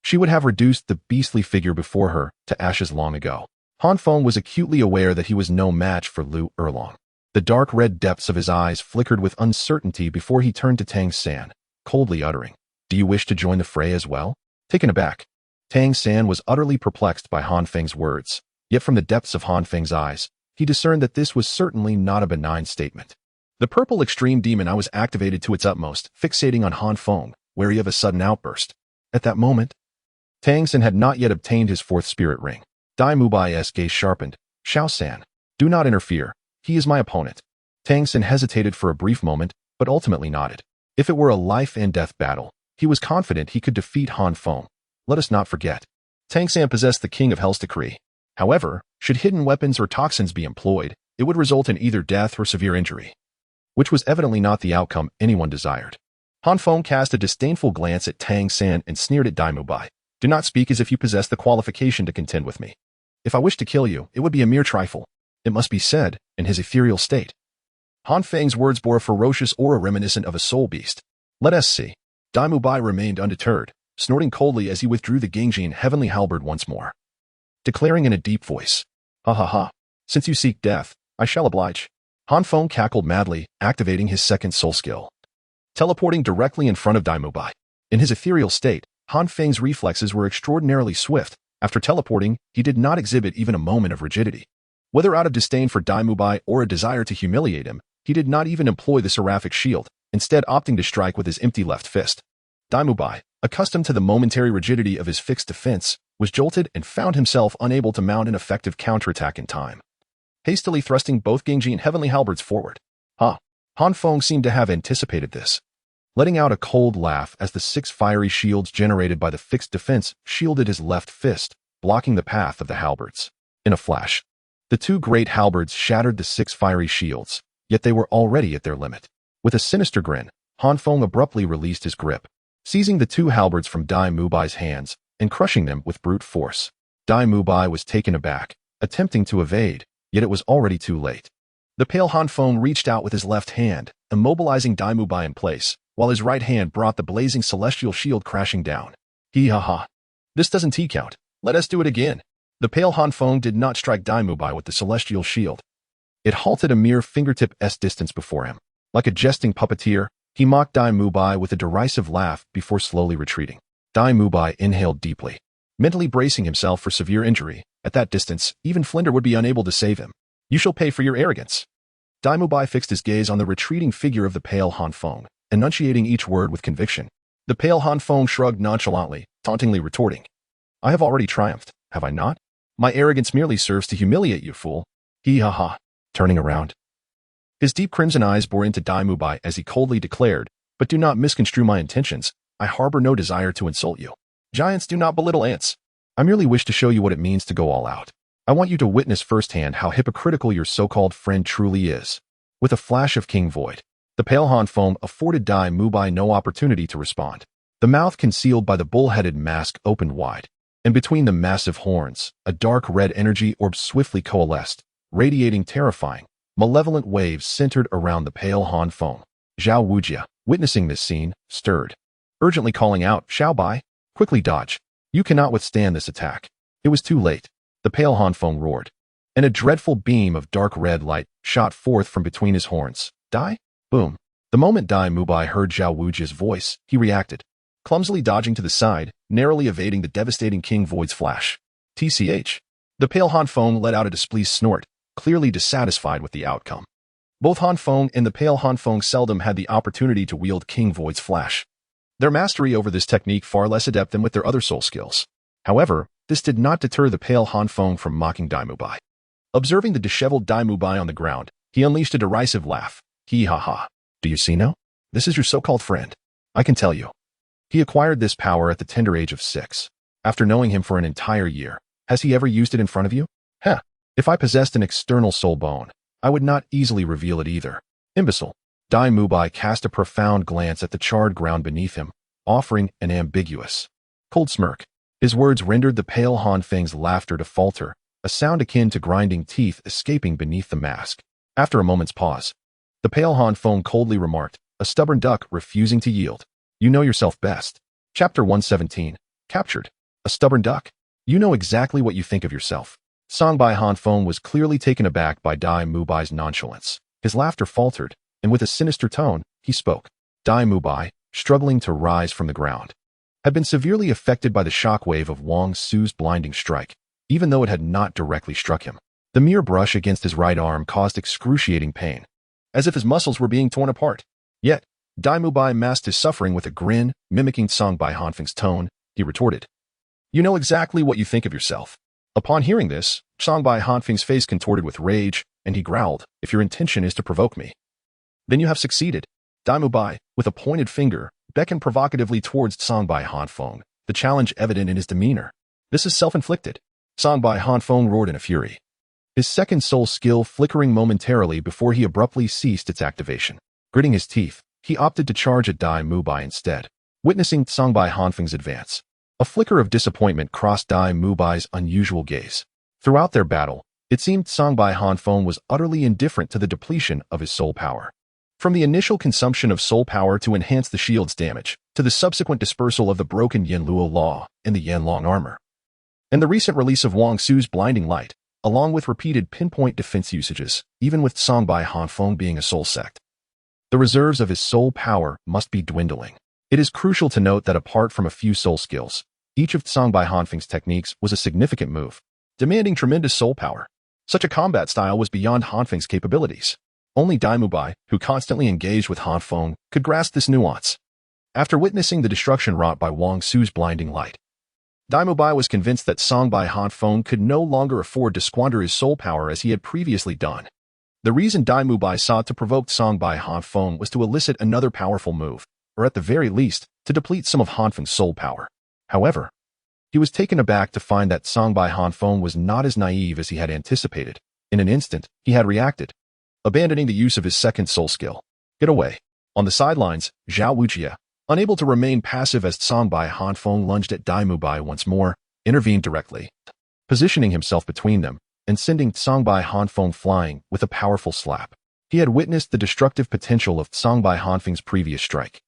She would have reduced the beastly figure before her to ashes long ago. Han Feng was acutely aware that he was no match for Lu Erlong. The dark red depths of his eyes flickered with uncertainty before he turned to Tang San, coldly uttering, "Do you wish to join the fray as well?" Taken aback, Tang San was utterly perplexed by Han Feng's words, yet from the depths of Han Feng's eyes, he discerned that this was certainly not a benign statement. The purple extreme demon eye was activated to its utmost, fixating on Han Feng, wary of a sudden outburst. At that moment, Tang San had not yet obtained his fourth spirit ring. Dai Mubai's gaze sharpened. Xiao San, do not interfere. He is my opponent. Tang San hesitated for a brief moment, but ultimately nodded. If it were a life-and-death battle, he was confident he could defeat Han Feng. Let us not forget, Tang San possessed the King of Hell's decree. However, should hidden weapons or toxins be employed, it would result in either death or severe injury, which was evidently not the outcome anyone desired. Han Feng cast a disdainful glance at Tang San and sneered at Dai Mubai. Do not speak as if you possess the qualification to contend with me. If I wished to kill you, it would be a mere trifle. It must be said, in his ethereal state. Han Feng's words bore a ferocious aura reminiscent of a soul beast. Let us see. Dai Mubai remained undeterred, snorting coldly as he withdrew the Gengjin heavenly halberd once more, declaring in a deep voice, "Ha ha ha. Since you seek death, I shall oblige." Han Feng cackled madly, activating his second soul skill, teleporting directly in front of Dai Mubai. In his ethereal state, Han Feng's reflexes were extraordinarily swift. After teleporting, he did not exhibit even a moment of rigidity. Whether out of disdain for Dai Mubai or a desire to humiliate him, he did not even employ the seraphic shield, instead opting to strike with his empty left fist. Dai Mubai, accustomed to the momentary rigidity of his fixed defense, was jolted and found himself unable to mount an effective counterattack in time. Hastily thrusting both Gengjin heavenly halberds forward. Han Feng seemed to have anticipated this, letting out a cold laugh as the 6 fiery shields generated by the fixed defense shielded his left fist, blocking the path of the halberds. In a flash, the 2 great halberds shattered the 6 fiery shields, yet they were already at their limit. With a sinister grin, Han Feng abruptly released his grip, seizing the 2 halberds from Dai Mubai's hands and crushing them with brute force. Dai Mubai was taken aback, attempting to evade, yet it was already too late. The pale Han Feng reached out with his left hand, immobilizing Dai Mubai in place, while his right hand brought the blazing celestial shield crashing down. Ha. This doesn't count. Let us do it again. The pale Han Feng did not strike Dai Mubai with the celestial shield. It halted a mere fingertip-s distance before him. Like a jesting puppeteer, he mocked Dai Mubai with a derisive laugh before slowly retreating. Dai Mubai inhaled deeply, mentally bracing himself for severe injury. At that distance, even Flinder would be unable to save him. You shall pay for your arrogance. Dai Mubai fixed his gaze on the retreating figure of the pale Han Feng, enunciating each word with conviction. The pale Han Feng shrugged nonchalantly, tauntingly retorting, I have already triumphed, have I not? My arrogance merely serves to humiliate you, fool. Ha. Turning around, his deep crimson eyes bore into Dai Mubai as he coldly declared, but do not misconstrue my intentions. I harbor no desire to insult you. Giants do not belittle ants. I merely wish to show you what it means to go all out. I want you to witness firsthand how hypocritical your so-called friend truly is. With a flash of King Void, the pale Han Feng afforded Dai Mubai no opportunity to respond. The mouth concealed by the bull-headed mask opened wide, and between the massive horns, a dark red energy orb swiftly coalesced, radiating terrifying, malevolent waves centered around the pale Han Feng. Zhao Wujia, witnessing this scene, stirred, urgently calling out, Xiao Bai, quickly dodge. You cannot withstand this attack. It was too late. The pale Han Feng roared, and a dreadful beam of dark red light shot forth from between his horns. Dai? Boom. The moment Dai Mubai heard Zhao Wujia's voice, he reacted, clumsily dodging to the side, narrowly evading the devastating King Void's flash. TCH. The pale Han Feng let out a displeased snort, clearly dissatisfied with the outcome. Both Han Feng and the pale Han Feng seldom had the opportunity to wield King Void's flash, their mastery over this technique far less adept than with their other soul skills. However, this did not deter the pale Han Feng from mocking Dai Mubai. Observing the disheveled Dai Mubai on the ground, he unleashed a derisive laugh. Ha. Do you see now? This is your so-called friend. I can tell you. He acquired this power at the tender age of 6. After knowing him for an entire year, has he ever used it in front of you? If I possessed an external soul bone, I would not easily reveal it either. Imbecile. Dai Mubai cast a profound glance at the charred ground beneath him, offering an ambiguous, cold smirk. His words rendered the pale Han Feng's laughter to falter, a sound akin to grinding teeth escaping beneath the mask. After a moment's pause, the pale Han Feng coldly remarked, a stubborn duck refusing to yield. You know yourself best. Chapter 117. Captured. A stubborn duck? You know exactly what you think of yourself. Songbai Han Feng was clearly taken aback by Dai Mubai's nonchalance. His laughter faltered, and with a sinister tone, he spoke. Dai Mubai, struggling to rise from the ground, had been severely affected by the shockwave of Wang Su's blinding strike, even though it had not directly struck him. The mere brush against his right arm caused excruciating pain, as if his muscles were being torn apart. Yet, Dai Mubai masked his suffering with a grin, mimicking Songhai Hanfeng's tone. He retorted, "You know exactly what you think of yourself." Upon hearing this, Songhai Hanfeng's face contorted with rage, and he growled, "If your intention is to provoke me, then you have succeeded." Dai Mubai, with a pointed finger, beckoned provocatively towards Songhai Hanfeng, the challenge evident in his demeanor. "This is self-inflicted." Songhai Hanfeng roared in a fury, his second soul skill flickering momentarily before he abruptly ceased its activation. Gritting his teeth, he opted to charge at Dai Mubai instead. Witnessing Songhai Hanfeng's advance, a flicker of disappointment crossed Dai Mubai's unusual gaze. Throughout their battle, it seemed Songhai Hanfeng was utterly indifferent to the depletion of his soul power. From the initial consumption of soul power to enhance the shield's damage, to the subsequent dispersal of the broken Yanluo Law and the Yanlong armor, and the recent release of Wang Su's blinding light, along with repeated pinpoint defense usages, even with Songhai Hanfeng being a soul sect, the reserves of his soul power must be dwindling. It is crucial to note that apart from a few soul skills, each of Songhai Hanfeng's techniques was a significant move, demanding tremendous soul power. Such a combat style was beyond Hanfeng's capabilities. Only Dai Mubai, who constantly engaged with Han Feng, could grasp this nuance. After witnessing the destruction wrought by Wang Su's blinding light, Dai Mubai was convinced that Songhai Hanfeng could no longer afford to squander his soul power as he had previously done. The reason Dai Mubai sought to provoke Songhai Hanfeng was to elicit another powerful move, or at the very least, to deplete some of Hanfeng's soul power. However, he was taken aback to find that Songhai Hanfeng was not as naive as he had anticipated. In an instant, he had reacted, abandoning the use of his second soul skill. Get away. On the sidelines, Zhao Wujie, unable to remain passive as Songhai Hanfeng lunged at Dai Mubai once more, intervened directly, positioning himself between them and sending Songhai Hanfeng flying with a powerful slap. He had witnessed the destructive potential of Songhai Hanfeng's previous strike.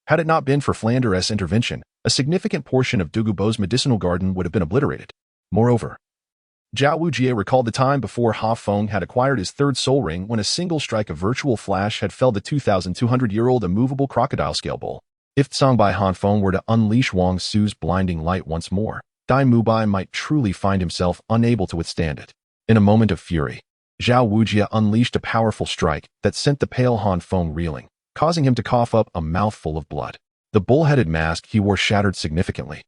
Had it not been for Flanders' intervention, a significant portion of Dugubo's medicinal garden would have been obliterated. Moreover, Zhao Wujie recalled the time before Han Feng had acquired his third soul ring when a single strike of virtual flash had felled the 2,200-year-old immovable crocodile scale bull. If Songhai Hanfeng were to unleash Wang Su's blinding light once more, Dai Mubai might truly find himself unable to withstand it. In a moment of fury, Zhao Wujie unleashed a powerful strike that sent the pale Han Feng reeling, causing him to cough up a mouthful of blood. The bull-headed mask he wore shattered significantly,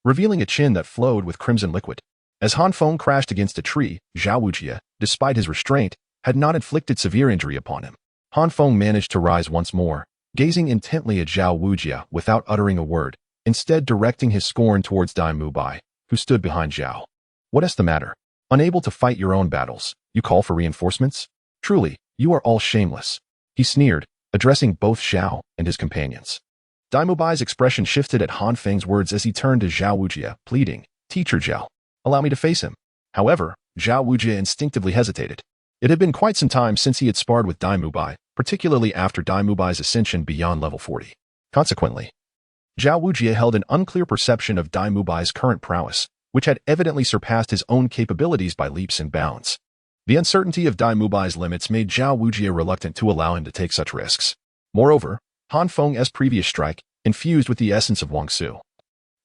revealing a chin that flowed with crimson liquid. As Han Feng crashed against a tree, Zhao Wujie, despite his restraint, had not inflicted severe injury upon him. Han Feng managed to rise once more, gazing intently at Zhao Wujie without uttering a word, instead directing his scorn towards Dai Mubai, who stood behind Zhao. "What is the matter? Unable to fight your own battles, you call for reinforcements? Truly, you are all shameless," he sneered, addressing both Zhao and his companions. Dai Mubai's expression shifted at Han Feng's words as he turned to Zhao Wujie, pleading, "Teacher Zhao, allow me to face him." However, Zhao Wujie instinctively hesitated. It had been quite some time since he had sparred with Dai Mubai, particularly after Dai Mubai's ascension beyond level 40. Consequently, Zhao Wujie held an unclear perception of Dai Mubai's current prowess, which had evidently surpassed his own capabilities by leaps and bounds. The uncertainty of Dai Mubai's limits made Zhao Wujie reluctant to allow him to take such risks. Moreover, Han Feng's previous strike, infused with the essence of Wang Su,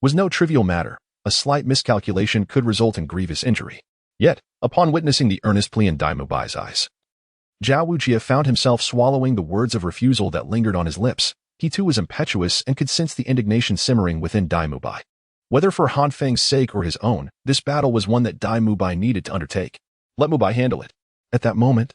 was no trivial matter. A slight miscalculation could result in grievous injury. Yet, upon witnessing the earnest plea in Dai Mubai's eyes, Zhao Wujie found himself swallowing the words of refusal that lingered on his lips. He too was impetuous and could sense the indignation simmering within Dai Mubai. Whether for Han Feng's sake or his own, this battle was one that Dai Mubai needed to undertake. Let Mubai handle it. At that moment,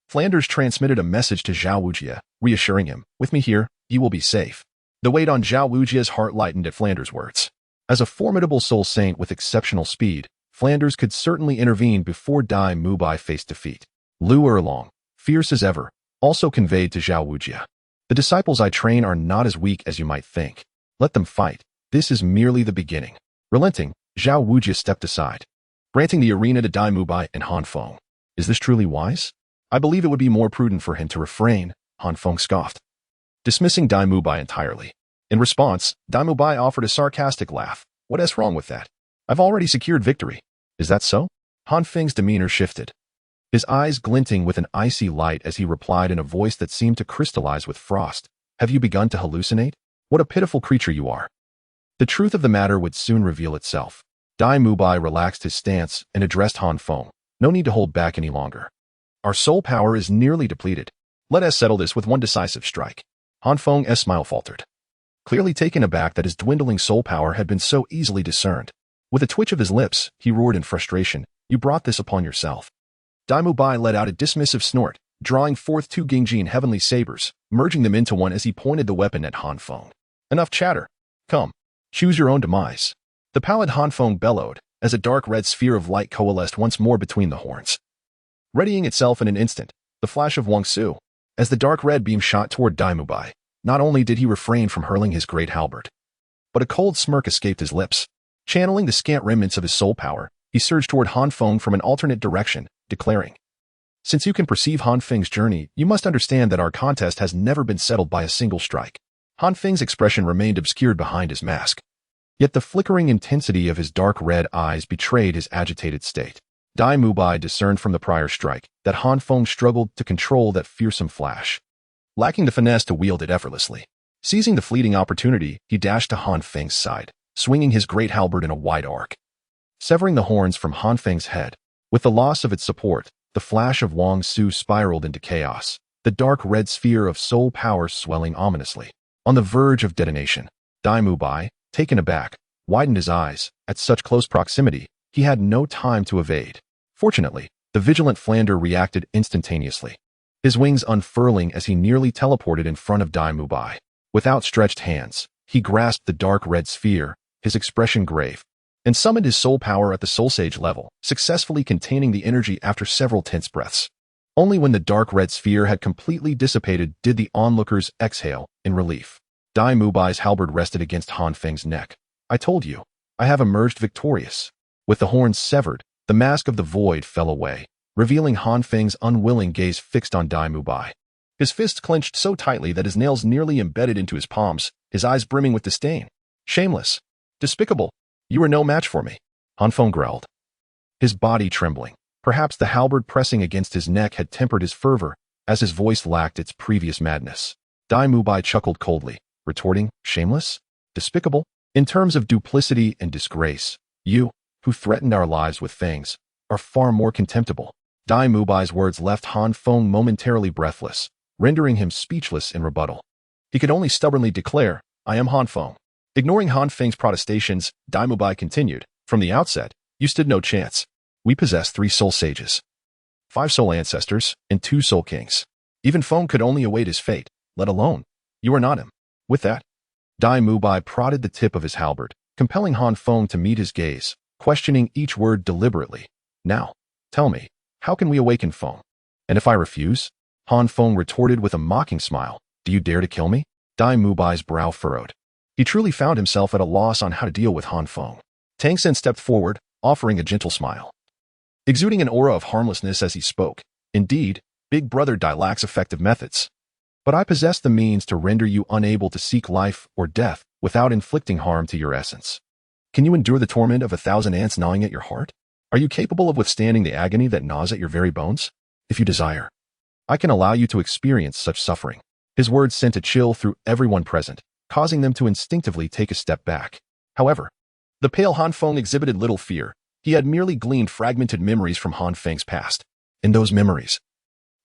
Flanders transmitted a message to Zhao Wujie, reassuring him, "With me here, you will be safe." The weight on Zhao Wujie's heart lightened at Flanders' words. As a formidable soul saint with exceptional speed, Flanders could certainly intervene before Dai Mubai faced defeat. Lu Erlong, fierce as ever, also conveyed to Zhao Wujie, "The disciples I train are not as weak as you might think. Let them fight. This is merely the beginning." Relenting, Zhao Wujie stepped aside, granting the arena to Dai Mubai and Han Feng. "Is this truly wise? I believe it would be more prudent for him to refrain," Han Feng scoffed, dismissing Dai Mubai entirely. In response, Dai Mubai offered a sarcastic laugh. "What is wrong with that? I've already secured victory." "Is that so?" Han Feng's demeanor shifted, his eyes glinting with an icy light as he replied in a voice that seemed to crystallize with frost. "Have you begun to hallucinate? What a pitiful creature you are." The truth of the matter would soon reveal itself. Dai Mubai relaxed his stance and addressed Han Feng. No need to hold back any longer. Our soul power is nearly depleted. Let us settle this with one decisive strike. Han Feng's smile faltered, clearly taken aback that his dwindling soul power had been so easily discerned. With a twitch of his lips, he roared in frustration, "You brought this upon yourself." Dai Mubai let out a dismissive snort, drawing forth two Gingjin heavenly sabers, merging them into one as he pointed the weapon at Han Feng. "Enough chatter. Come, choose your own demise." The pallid Han Feng bellowed, as a dark red sphere of light coalesced once more between the horns, readying itself in an instant. The flash of Wong Su, as the dark red beam shot toward Dai Mubai. Not only did he refrain from hurling his great halberd, but a cold smirk escaped his lips. Channeling the scant remnants of his soul power, he surged toward Han Feng from an alternate direction, declaring, "Since you can perceive Han Feng's journey, you must understand that our contest has never been settled by a single strike." Han Feng's expression remained obscured behind his mask, yet the flickering intensity of his dark red eyes betrayed his agitated state. Dai Mubai discerned from the prior strike that Han Feng struggled to control that fearsome flash, lacking the finesse to wield it effortlessly. Seizing the fleeting opportunity, he dashed to Han Feng's side, swinging his great halberd in a wide arc, severing the horns from Han Feng's head. With the loss of its support, the flash of Wong Su spiraled into chaos, the dark red sphere of soul power swelling ominously. On the verge of detonation, Dai Mubai, taken aback, widened his eyes. At such close proximity, he had no time to evade. Fortunately, the vigilant Flander reacted instantaneously, his wings unfurling as he nearly teleported in front of Dai Mubai. With outstretched hands, he grasped the dark red sphere, his expression grave, and summoned his soul power at the soul sage level, successfully containing the energy after several tense breaths. Only when the dark red sphere had completely dissipated did the onlookers exhale in relief. Dai Mubai's halberd rested against Han Feng's neck. "I told you, I have emerged victorious." With the horns severed, the mask of the void fell away, revealing Han Feng's unwilling gaze fixed on Dai Mubai. His fists clenched so tightly that his nails nearly embedded into his palms, his eyes brimming with disdain. "Shameless. Despicable. You are no match for me," Han Feng growled, his body trembling. Perhaps the halberd pressing against his neck had tempered his fervor, as his voice lacked its previous madness. Dai Mubai chuckled coldly, retorting, "Shameless? Despicable? In terms of duplicity and disgrace, you, who threatened our lives with fangs, are far more contemptible." Dai Mubai's words left Han Feng momentarily breathless, rendering him speechless in rebuttal. He could only stubbornly declare, "I am Han Feng." Ignoring Han Feng's protestations, Dai Mubai continued, "From the outset, you stood no chance. We possess 3 soul sages, 5 soul ancestors, and 2 soul kings. Even Feng could only await his fate, let alone, you are not him." With that, Dai Mubai prodded the tip of his halberd, compelling Han Feng to meet his gaze, questioning each word deliberately. "Now, tell me, how can we awaken Feng? And if I refuse?" Han Feng retorted with a mocking smile. "Do you dare to kill me?" Dai Mubai's brow furrowed. He truly found himself at a loss on how to deal with Han Feng. Tang Sen stepped forward, offering a gentle smile, exuding an aura of harmlessness as he spoke. "Indeed, Big Brother Dai lacks effective methods. But I possess the means to render you unable to seek life or death without inflicting harm to your essence. Can you endure the torment of 1,000 ants gnawing at your heart? Are you capable of withstanding the agony that gnaws at your very bones? If you desire, I can allow you to experience such suffering." His words sent a chill through everyone present, causing them to instinctively take a step back. However, the pale Han Feng exhibited little fear. He had merely gleaned fragmented memories from Han Feng's past. In those memories,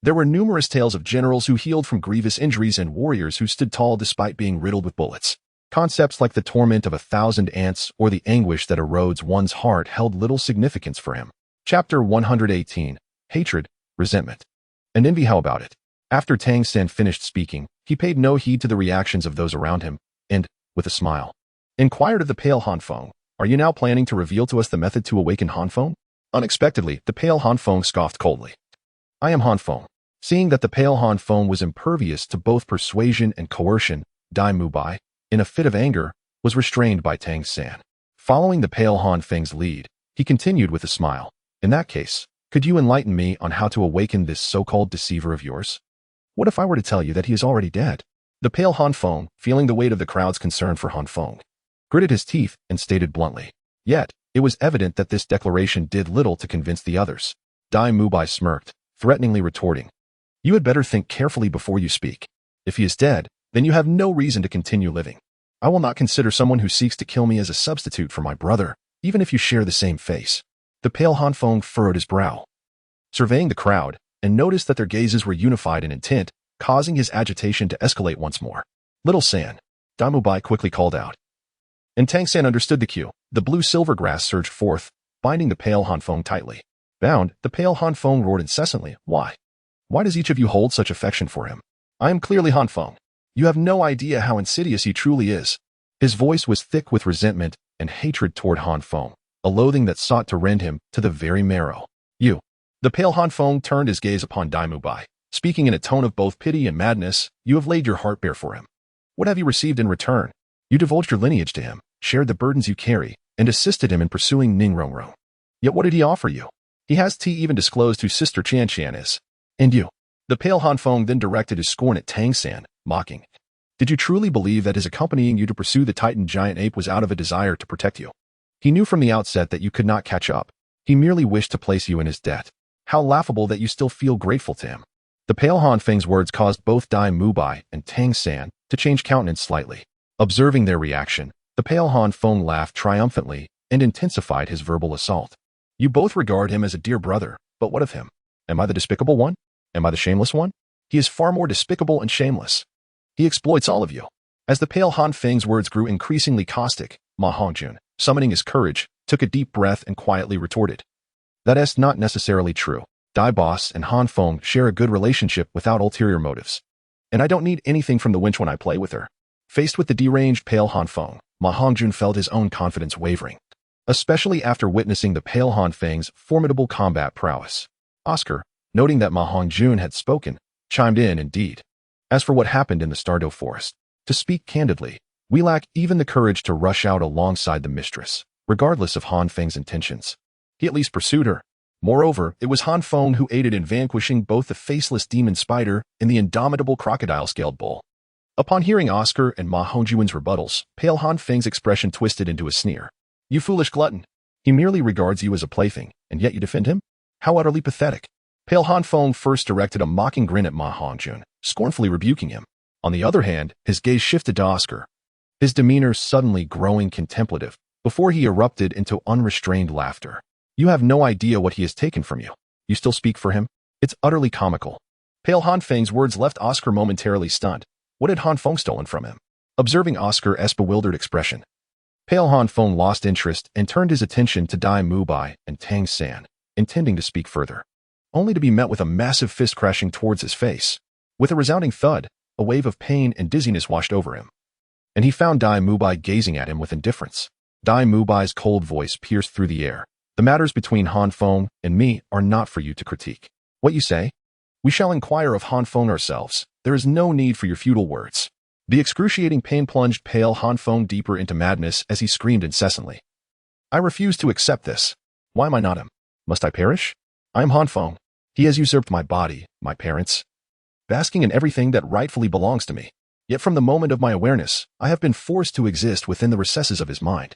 there were numerous tales of generals who healed from grievous injuries and warriors who stood tall despite being riddled with bullets. Concepts like the torment of 1,000 ants or the anguish that erodes one's heart held little significance for him. Chapter 118. Hatred, Resentment, and Envy. How about it? After Tang Sen finished speaking, he paid no heed to the reactions of those around him, and, with a smile, inquired of the pale Han Feng, "Are you now planning to reveal to us the method to awaken Han Feng?" Unexpectedly, the pale Han Feng scoffed coldly. "I am Han Feng." Seeing that the pale Han Feng was impervious to both persuasion and coercion, Dai Mubai, in a fit of anger, was restrained by Tang Sen. Following the pale Han Feng's lead, he continued with a smile, "In that case, could you enlighten me on how to awaken this so-called deceiver of yours? What if I were to tell you that he is already dead?" The pale Han Feng, feeling the weight of the crowd's concern for Han Feng, gritted his teeth and stated bluntly. Yet, it was evident that this declaration did little to convince the others. Dai Mubai smirked, threateningly retorting, "You had better think carefully before you speak. If he is dead, then you have no reason to continue living." I will not consider someone who seeks to kill me as a substitute for my brother, even if you share the same face. The pale Han Feng furrowed his brow, surveying the crowd, and noticed that their gazes were unified in intent, causing his agitation to escalate once more. Little San, Dai Mubai quickly called out. And Tang San understood the cue. The blue-silver grass surged forth, binding the pale Han Feng tightly. Bound, the pale Han Feng roared incessantly. Why? Why does each of you hold such affection for him? I am clearly Han Feng. You have no idea how insidious he truly is. His voice was thick with resentment and hatred toward Han Feng, a loathing that sought to rend him to the very marrow. You. The pale Han Feng turned his gaze upon Dai Mubai, speaking in a tone of both pity and madness. You have laid your heart bare for him. What have you received in return? You divulged your lineage to him, shared the burdens you carry, and assisted him in pursuing Ningrongrong. Yet what did he offer you? He has even disclosed who Sister Chan Chan is. And you. The pale Han Feng then directed his scorn at Tang San, mocking. Did you truly believe that his accompanying you to pursue the Titan giant ape was out of a desire to protect you? He knew from the outset that you could not catch up. He merely wished to place you in his debt. How laughable that you still feel grateful to him. The pale Han Feng's words caused both Dai Mubai and Tang San to change countenance slightly. Observing their reaction, the pale Han Feng laughed triumphantly and intensified his verbal assault. You both regard him as a dear brother, but what of him? Am I the despicable one? Am I the shameless one? He is far more despicable and shameless. He exploits all of you. As the pale Han Feng's words grew increasingly caustic, Ma Hongjun, summoning his courage, took a deep breath and quietly retorted. That is not necessarily true. Dai Boss and Han Feng share a good relationship without ulterior motives. And I don't need anything from the wench when I play with her. Faced with the deranged pale Han Feng, Ma Hongjun felt his own confidence wavering, especially after witnessing the pale Han Feng's formidable combat prowess. Oscar, noting that Ma Hongjun had spoken, chimed in indeed. As for what happened in the Stardo forest, to speak candidly, we lack even the courage to rush out alongside the mistress, regardless of Han Feng's intentions. He at least pursued her. Moreover, it was Han Feng who aided in vanquishing both the faceless demon spider and the indomitable crocodile-scaled bull. Upon hearing Oscar and Ma Hongjun's rebuttals, pale Han Feng's expression twisted into a sneer. You foolish glutton. He merely regards you as a plaything, and yet you defend him? How utterly pathetic. Pale Han Feng first directed a mocking grin at Ma Hongjun, scornfully rebuking him. On the other hand, his gaze shifted to Oscar, his demeanor suddenly growing contemplative, before he erupted into unrestrained laughter. You have no idea what he has taken from you. You still speak for him? It's utterly comical. Pale Han Feng's words left Oscar momentarily stunned. What had Han Feng stolen from him? Observing Oscar's bewildered expression, pale Han Feng lost interest and turned his attention to Dai Mubai and Tang San, intending to speak further, only to be met with a massive fist crashing towards his face. With a resounding thud, a wave of pain and dizziness washed over him, and he found Dai Mubai gazing at him with indifference. Dai Mubai's cold voice pierced through the air. The matters between Han Feng and me are not for you to critique. What you say? We shall inquire of Han Feng ourselves. There is no need for your futile words. The excruciating pain plunged pale Han Feng deeper into madness as he screamed incessantly. I refuse to accept this. Why am I not him? Must I perish? I am Han Feng. He has usurped my body, my parents, basking in everything that rightfully belongs to me. Yet from the moment of my awareness, I have been forced to exist within the recesses of his mind.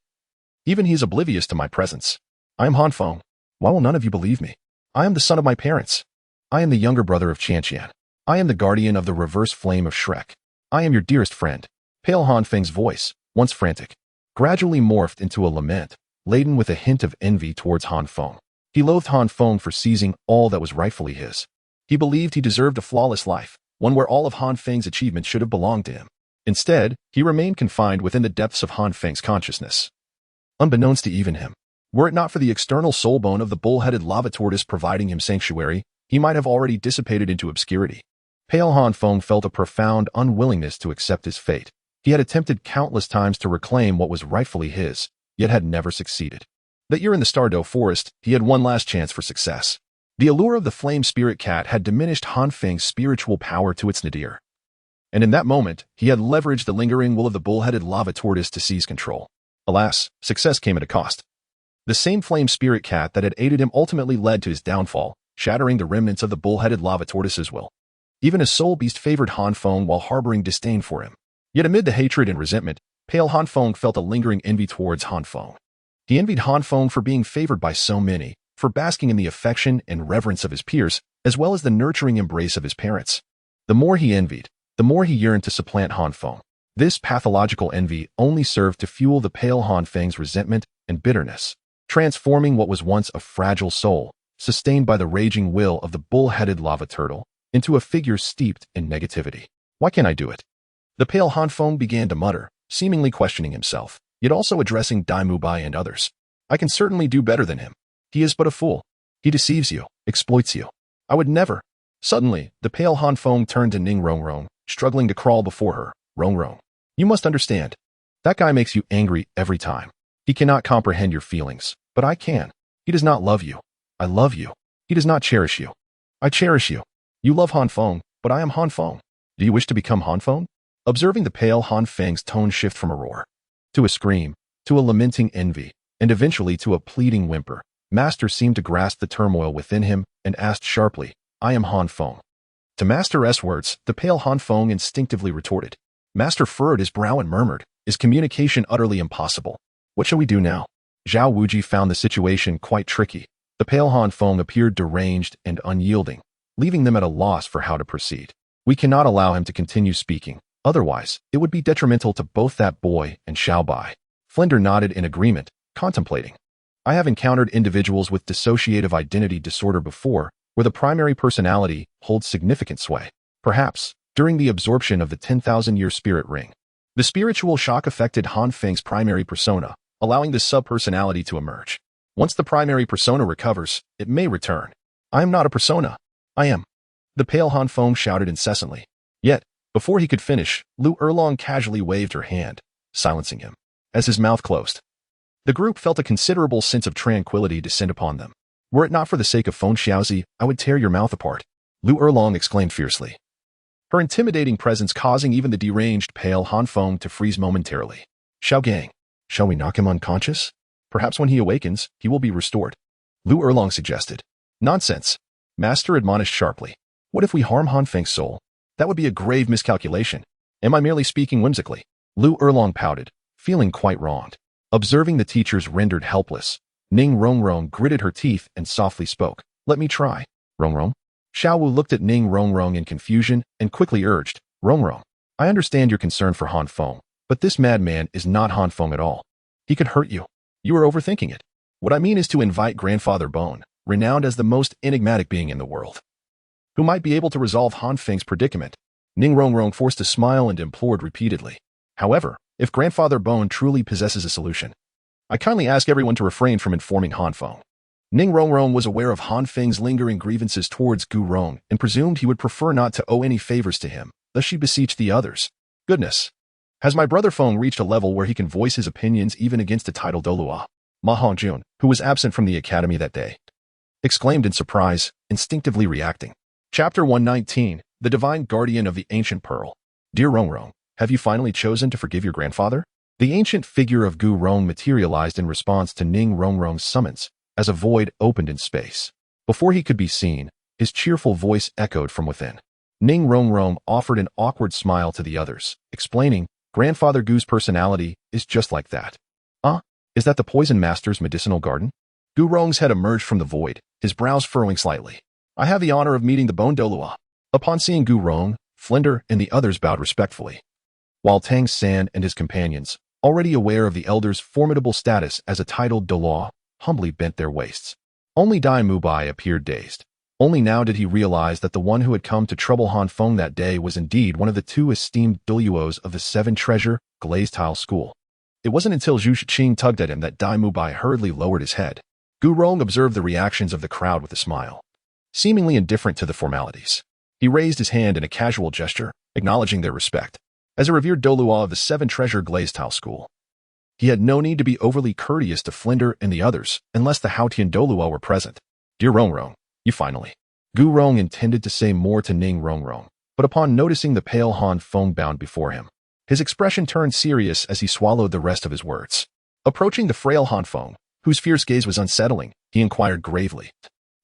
Even he is oblivious to my presence. I am Han Feng. Why will none of you believe me? I am the son of my parents. I am the younger brother of Chan Chan. I am the guardian of the reverse flame of Shrek. I am your dearest friend. Pale Han Feng's voice, once frantic, gradually morphed into a lament, laden with a hint of envy towards Han Feng. He loathed Han Feng for seizing all that was rightfully his. He believed he deserved a flawless life, one where all of Han Feng's achievements should have belonged to him. Instead, he remained confined within the depths of Han Feng's consciousness, unbeknownst to even him. Were it not for the external soulbone of the bull-headed lava tortoise providing him sanctuary, he might have already dissipated into obscurity. Pale Han Feng felt a profound unwillingness to accept his fate. He had attempted countless times to reclaim what was rightfully his, yet had never succeeded. That year in the Stardo forest, he had one last chance for success. The allure of the flame spirit cat had diminished Han Feng's spiritual power to its nadir. And in that moment, he had leveraged the lingering will of the bull-headed lava tortoise to seize control. Alas, success came at a cost. The same flame spirit cat that had aided him ultimately led to his downfall, shattering the remnants of the bull-headed lava tortoise's will. Even his soul beast favored Han Feng while harboring disdain for him. Yet amid the hatred and resentment, pale Han Feng felt a lingering envy towards Han Feng. He envied Han Feng for being favored by so many, for basking in the affection and reverence of his peers, as well as the nurturing embrace of his parents. The more he envied, the more he yearned to supplant Han Feng. This pathological envy only served to fuel the pale Han Feng's resentment and bitterness, transforming what was once a fragile soul, sustained by the raging will of the bull-headed lava turtle, into a figure steeped in negativity. Why can't I do it? The pale Han Feng began to mutter, seemingly questioning himself, yet also addressing Dai Mubai and others. I can certainly do better than him. He is but a fool. He deceives you, exploits you. I would never. Suddenly, the pale Han Feng turned to Ning Rongrong, struggling to crawl before her. Rongrong, you must understand. That guy makes you angry every time. He cannot comprehend your feelings, but I can. He does not love you. I love you. He does not cherish you. I cherish you. You love Han Feng, but I am Han Feng. Do you wish to become Han Feng? Observing the pale Han Feng's tone shift from a roar to a scream, to a lamenting envy, and eventually to a pleading whimper, Master seemed to grasp the turmoil within him and asked sharply, I am Han Feng. To Master's words, the pale Han Feng instinctively retorted. Master furrowed his brow and murmured, is communication utterly impossible? What shall we do now? Zhao Wuji found the situation quite tricky. The pale Han Feng appeared deranged and unyielding, leaving them at a loss for how to proceed. We cannot allow him to continue speaking, otherwise, it would be detrimental to both that boy and Xiao Bai. Flinder nodded in agreement, contemplating. I have encountered individuals with dissociative identity disorder before, where the primary personality holds significant sway. Perhaps, during the absorption of the 10,000-year spirit ring. The spiritual shock affected Han Feng's primary persona, allowing the sub-personality to emerge. Once the primary persona recovers, it may return. I am not a persona. I am. The pale Han Feng shouted incessantly. Yet, before he could finish, Lu Erlong casually waved her hand, silencing him. As his mouth closed, the group felt a considerable sense of tranquility descend upon them. Were it not for the sake of Feng Xiaozi, I would tear your mouth apart. Lu Erlong exclaimed fiercely, her intimidating presence causing even the deranged pale Han Feng to freeze momentarily. Xiao Gang, shall we knock him unconscious? Perhaps when he awakens, he will be restored. Lu Erlong suggested. Nonsense. Master admonished sharply. What if we harm Han Feng's soul? That would be a grave miscalculation. Am I merely speaking whimsically? Lu Erlong pouted, feeling quite wronged. Observing the teachers rendered helpless, Ning Rongrong gritted her teeth and softly spoke. Let me try. Rongrong? Xiao Wu looked at Ning Rongrong in confusion and quickly urged, Rongrong, I understand your concern for Han Feng, but this madman is not Han Feng at all. He could hurt you. You are overthinking it. What I mean is to invite Grandfather Bone, renowned as the most enigmatic being in the world, who might be able to resolve Han Feng's predicament. Ning Rongrong forced a smile and implored repeatedly. However, if Grandfather Bone truly possesses a solution, I kindly ask everyone to refrain from informing Han Feng. Ning Rongrong was aware of Han Feng's lingering grievances towards Gu Rong and presumed he would prefer not to owe any favors to him, thus she beseeched the others. Goodness. Has my brother Feng reached a level where he can voice his opinions even against a titled Douluo? Ma Hongjun, who was absent from the academy that day, exclaimed in surprise, instinctively reacting. Chapter 119, The Divine Guardian of the Ancient Pearl. Dear Rongrong, have you finally chosen to forgive your grandfather? The ancient figure of Gu Rong materialized in response to Ning Rongrong's summons, as a void opened in space. Before he could be seen, his cheerful voice echoed from within. Ning Rongrong offered an awkward smile to the others, explaining, Grandfather Gu's personality is just like that. Is that the Poison Master's medicinal garden? Gu Rong's head emerged from the void, his brows furrowing slightly. I have the honor of meeting the Bone Douluo. Upon seeing Gu Rong, Flinder and the others bowed respectfully, while Tang San and his companions, already aware of the elder's formidable status as a titled Douluo, humbly bent their waists. Only Dai Mubai appeared dazed. Only now did he realize that the one who had come to trouble Han Feng that day was indeed one of the two esteemed Douluos of the Seven Treasure Glazed Tile School. It wasn't until Zhu Shiqing tugged at him that Dai Mubai hurriedly lowered his head. Gu Rong observed the reactions of the crowd with a smile, seemingly indifferent to the formalities. He raised his hand in a casual gesture, acknowledging their respect. As a revered Douluo of the Seven Treasure Glazed Tile School, he had no need to be overly courteous to Flinder and the others, unless the Haotian Douluo were present. Dear Rongrong, you finally. Gu Rong intended to say more to Ning Rongrong, but upon noticing the pale Han Feng bound before him, his expression turned serious as he swallowed the rest of his words. Approaching the frail Han Feng, whose fierce gaze was unsettling, he inquired gravely,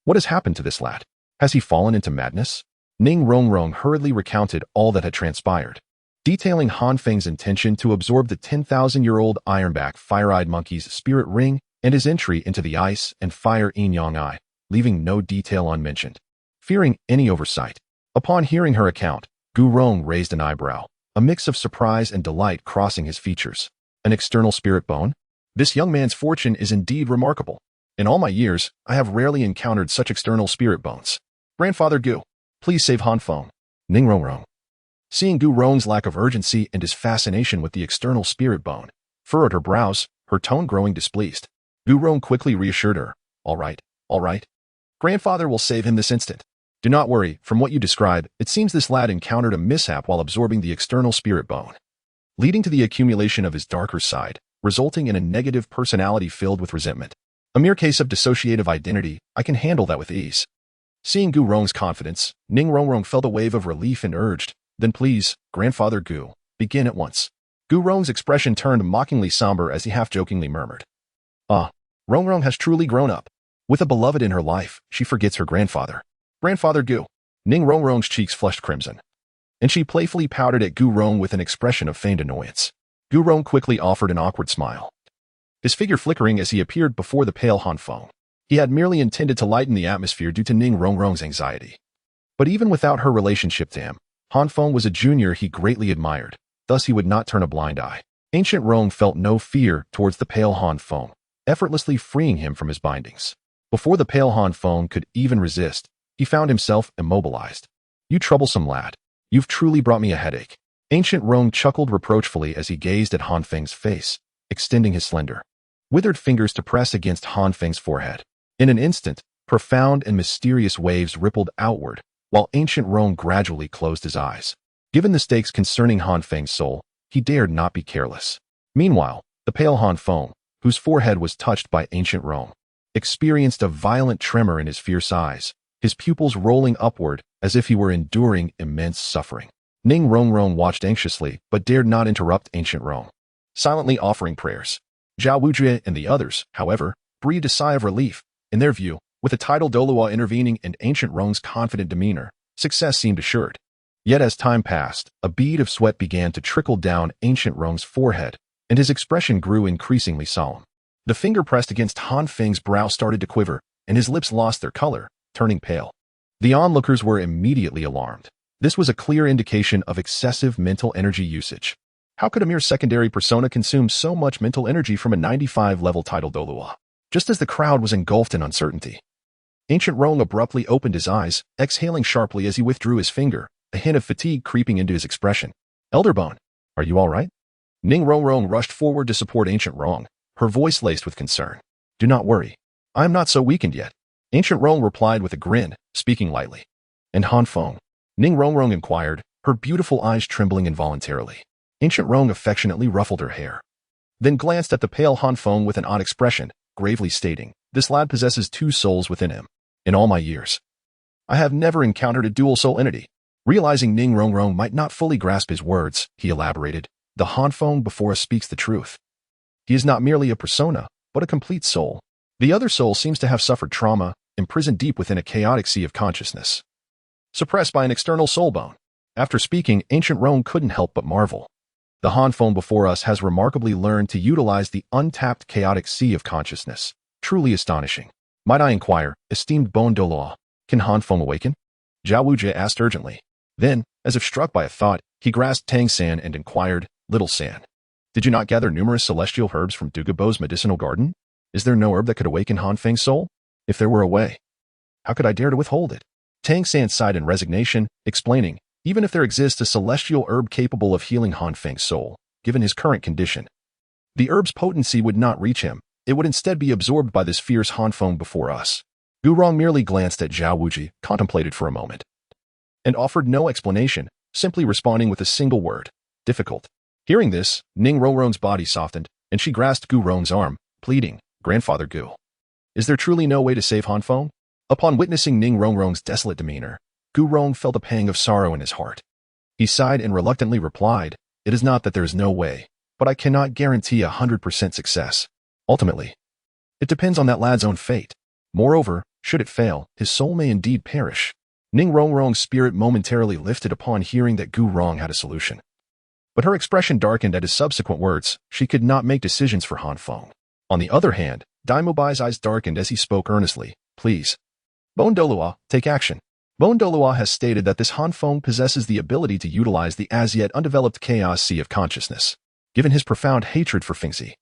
what has happened to this lad? Has he fallen into madness? Ning Rongrong hurriedly recounted all that had transpired, detailing Han Feng's intention to absorb the 10,000-year-old ironback fire-eyed monkey's spirit ring and his entry into the ice and fire yin-yang eye, leaving no detail unmentioned. Fearing any oversight, upon hearing her account, Gu Rong raised an eyebrow, a mix of surprise and delight crossing his features. An external spirit bone? This young man's fortune is indeed remarkable. In all my years, I have rarely encountered such external spirit bones. Grandfather Gu, please save Han Feng. Ning Rongrong. Seeing Gu Rong's lack of urgency and his fascination with the external spirit bone furrowed her brows, her tone growing displeased. Gu Rong quickly reassured her. All right. Grandfather will save him this instant. Do not worry, from what you describe, it seems this lad encountered a mishap while absorbing the external spirit bone, leading to the accumulation of his darker side, resulting in a negative personality filled with resentment. A mere case of dissociative identity, I can handle that with ease. Seeing Gu Rong's confidence, Ning Rongrong felt a wave of relief and urged, then please, Grandfather Gu, begin at once. Gu Rong's expression turned mockingly somber as he half-jokingly murmured. Rongrong has truly grown up. With a beloved in her life, she forgets her grandfather. Grandfather Gu. Ning Rongrong's cheeks flushed crimson, and she playfully pouted at Gu Rong with an expression of feigned annoyance. Gu Rong quickly offered an awkward smile, his figure flickering as he appeared before the pale Han Feng. He had merely intended to lighten the atmosphere due to Ning Rongrong's anxiety. But even without her relationship to him, Han Feng was a junior he greatly admired, thus he would not turn a blind eye. Ancient Rong felt no fear towards the pale Han Feng, effortlessly freeing him from his bindings. Before the pale Han Feng could even resist, he found himself immobilized. You troublesome lad. You've truly brought me a headache. Ancient Rong chuckled reproachfully as he gazed at Han Feng's face, extending his slender, withered fingers to press against Han Feng's forehead. In an instant, profound and mysterious waves rippled outward, while Ancient Rong gradually closed his eyes. Given the stakes concerning Han Feng's soul, he dared not be careless. Meanwhile, the pale Han Feng, whose forehead was touched by Ancient Rong, experienced a violent tremor in his fierce eyes, his pupils rolling upward as if he were enduring immense suffering. Ning Rongrong watched anxiously but dared not interrupt Ancient Rong, silently offering prayers. Zhao Wujie and the others, however, breathed a sigh of relief. In their view, with the title Douluo intervening and Ancient Rong's confident demeanor, success seemed assured. Yet as time passed, a bead of sweat began to trickle down Ancient Rong's forehead, and his expression grew increasingly solemn. The finger pressed against Han Feng's brow started to quiver, and his lips lost their color, turning pale. The onlookers were immediately alarmed. This was a clear indication of excessive mental energy usage. How could a mere secondary persona consume so much mental energy from a 95-level title Douluo? Just as the crowd was engulfed in uncertainty, Ancient Rong abruptly opened his eyes, exhaling sharply as he withdrew his finger, a hint of fatigue creeping into his expression. Elderbone, are you all right? Ning Rongrong rushed forward to support Ancient Rong, her voice laced with concern. Do not worry. I am not so weakened yet. Ancient Rong replied with a grin, speaking lightly. And Han Feng? Ning Rongrong inquired, her beautiful eyes trembling involuntarily. Ancient Rong affectionately ruffled her hair, then glanced at the pale Han Feng with an odd expression, gravely stating, this lad possesses two souls within him. In all my years, I have never encountered a dual soul entity. Realizing Ning Rongrong might not fully grasp his words, he elaborated, the Han Feng before us speaks the truth. He is not merely a persona, but a complete soul. The other soul seems to have suffered trauma, imprisoned deep within a chaotic sea of consciousness, suppressed by an external soul bone. After speaking, Ancient Rong couldn't help but marvel. The Han Feng before us has remarkably learned to utilize the untapped chaotic sea of consciousness. Truly astonishing. Might I inquire, esteemed Bon Douluo, can Han Feng awaken? Zhao Wujie asked urgently. Then, as if struck by a thought, he grasped Tang San and inquired, Little San, did you not gather numerous celestial herbs from Dugabo's medicinal garden? Is there no herb that could awaken Han Feng's soul? If there were a way, how could I dare to withhold it? Tang San sighed in resignation, explaining, even if there exists a celestial herb capable of healing Han Feng's soul, given his current condition, the herb's potency would not reach him. It would instead be absorbed by this fierce Han Feng before us. Gu Rong merely glanced at Zhao Wujie, contemplated for a moment, and offered no explanation, simply responding with a single word, difficult. Hearing this, Ning Rongrong's body softened, and she grasped Gu Rong's arm, pleading, Grandfather Gu, is there truly no way to save Han Feng? Upon witnessing Ning Rongrong's desolate demeanor, Gu Rong felt a pang of sorrow in his heart. He sighed and reluctantly replied, it is not that there is no way, but I cannot guarantee 100% success. Ultimately, it depends on that lad's own fate. Moreover, should it fail, his soul may indeed perish. Ning Rongrong's spirit momentarily lifted upon hearing that Gu Rong had a solution. But her expression darkened at his subsequent words. She could not make decisions for Han Feng. On the other hand, Daimobai's eyes darkened as he spoke earnestly. Please, Bon Douluo, take action. Douluo has stated that this Han Feng possesses the ability to utilize the as-yet undeveloped chaos sea of consciousness. Given his profound hatred for Fengzi,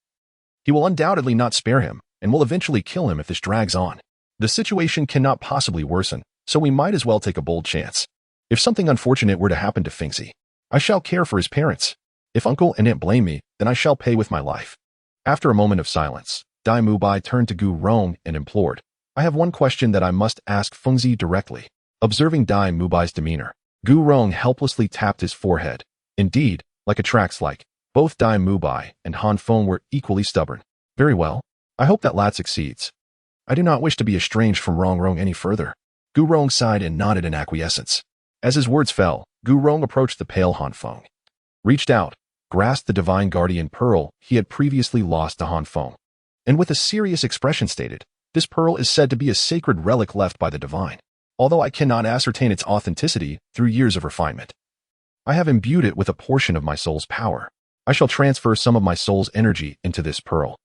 he will undoubtedly not spare him and will eventually kill him if this drags on. The situation cannot possibly worsen, so we might as well take a bold chance. If something unfortunate were to happen to Fengzi, I shall care for his parents. If uncle and aunt blame me, then I shall pay with my life. After a moment of silence, Dai Mubai turned to Gu Rong and implored, I have one question that I must ask Fengzi directly. Observing Dai Mubai's demeanor, Gu Rong helplessly tapped his forehead. Indeed, like attracts like, both Dai Mubai and Han Feng were equally stubborn. Very well. I hope that lad succeeds. I do not wish to be estranged from Rong Rong any further. Gu Rong sighed and nodded in acquiescence. As his words fell, Gu Rong approached the pale Han Feng, reached out, grasped the divine guardian pearl he had previously lost to Han Feng, and with a serious expression stated, this pearl is said to be a sacred relic left by the divine, although I cannot ascertain its authenticity through years of refinement. I have imbued it with a portion of my soul's power. I shall transfer some of my soul's energy into this pearl,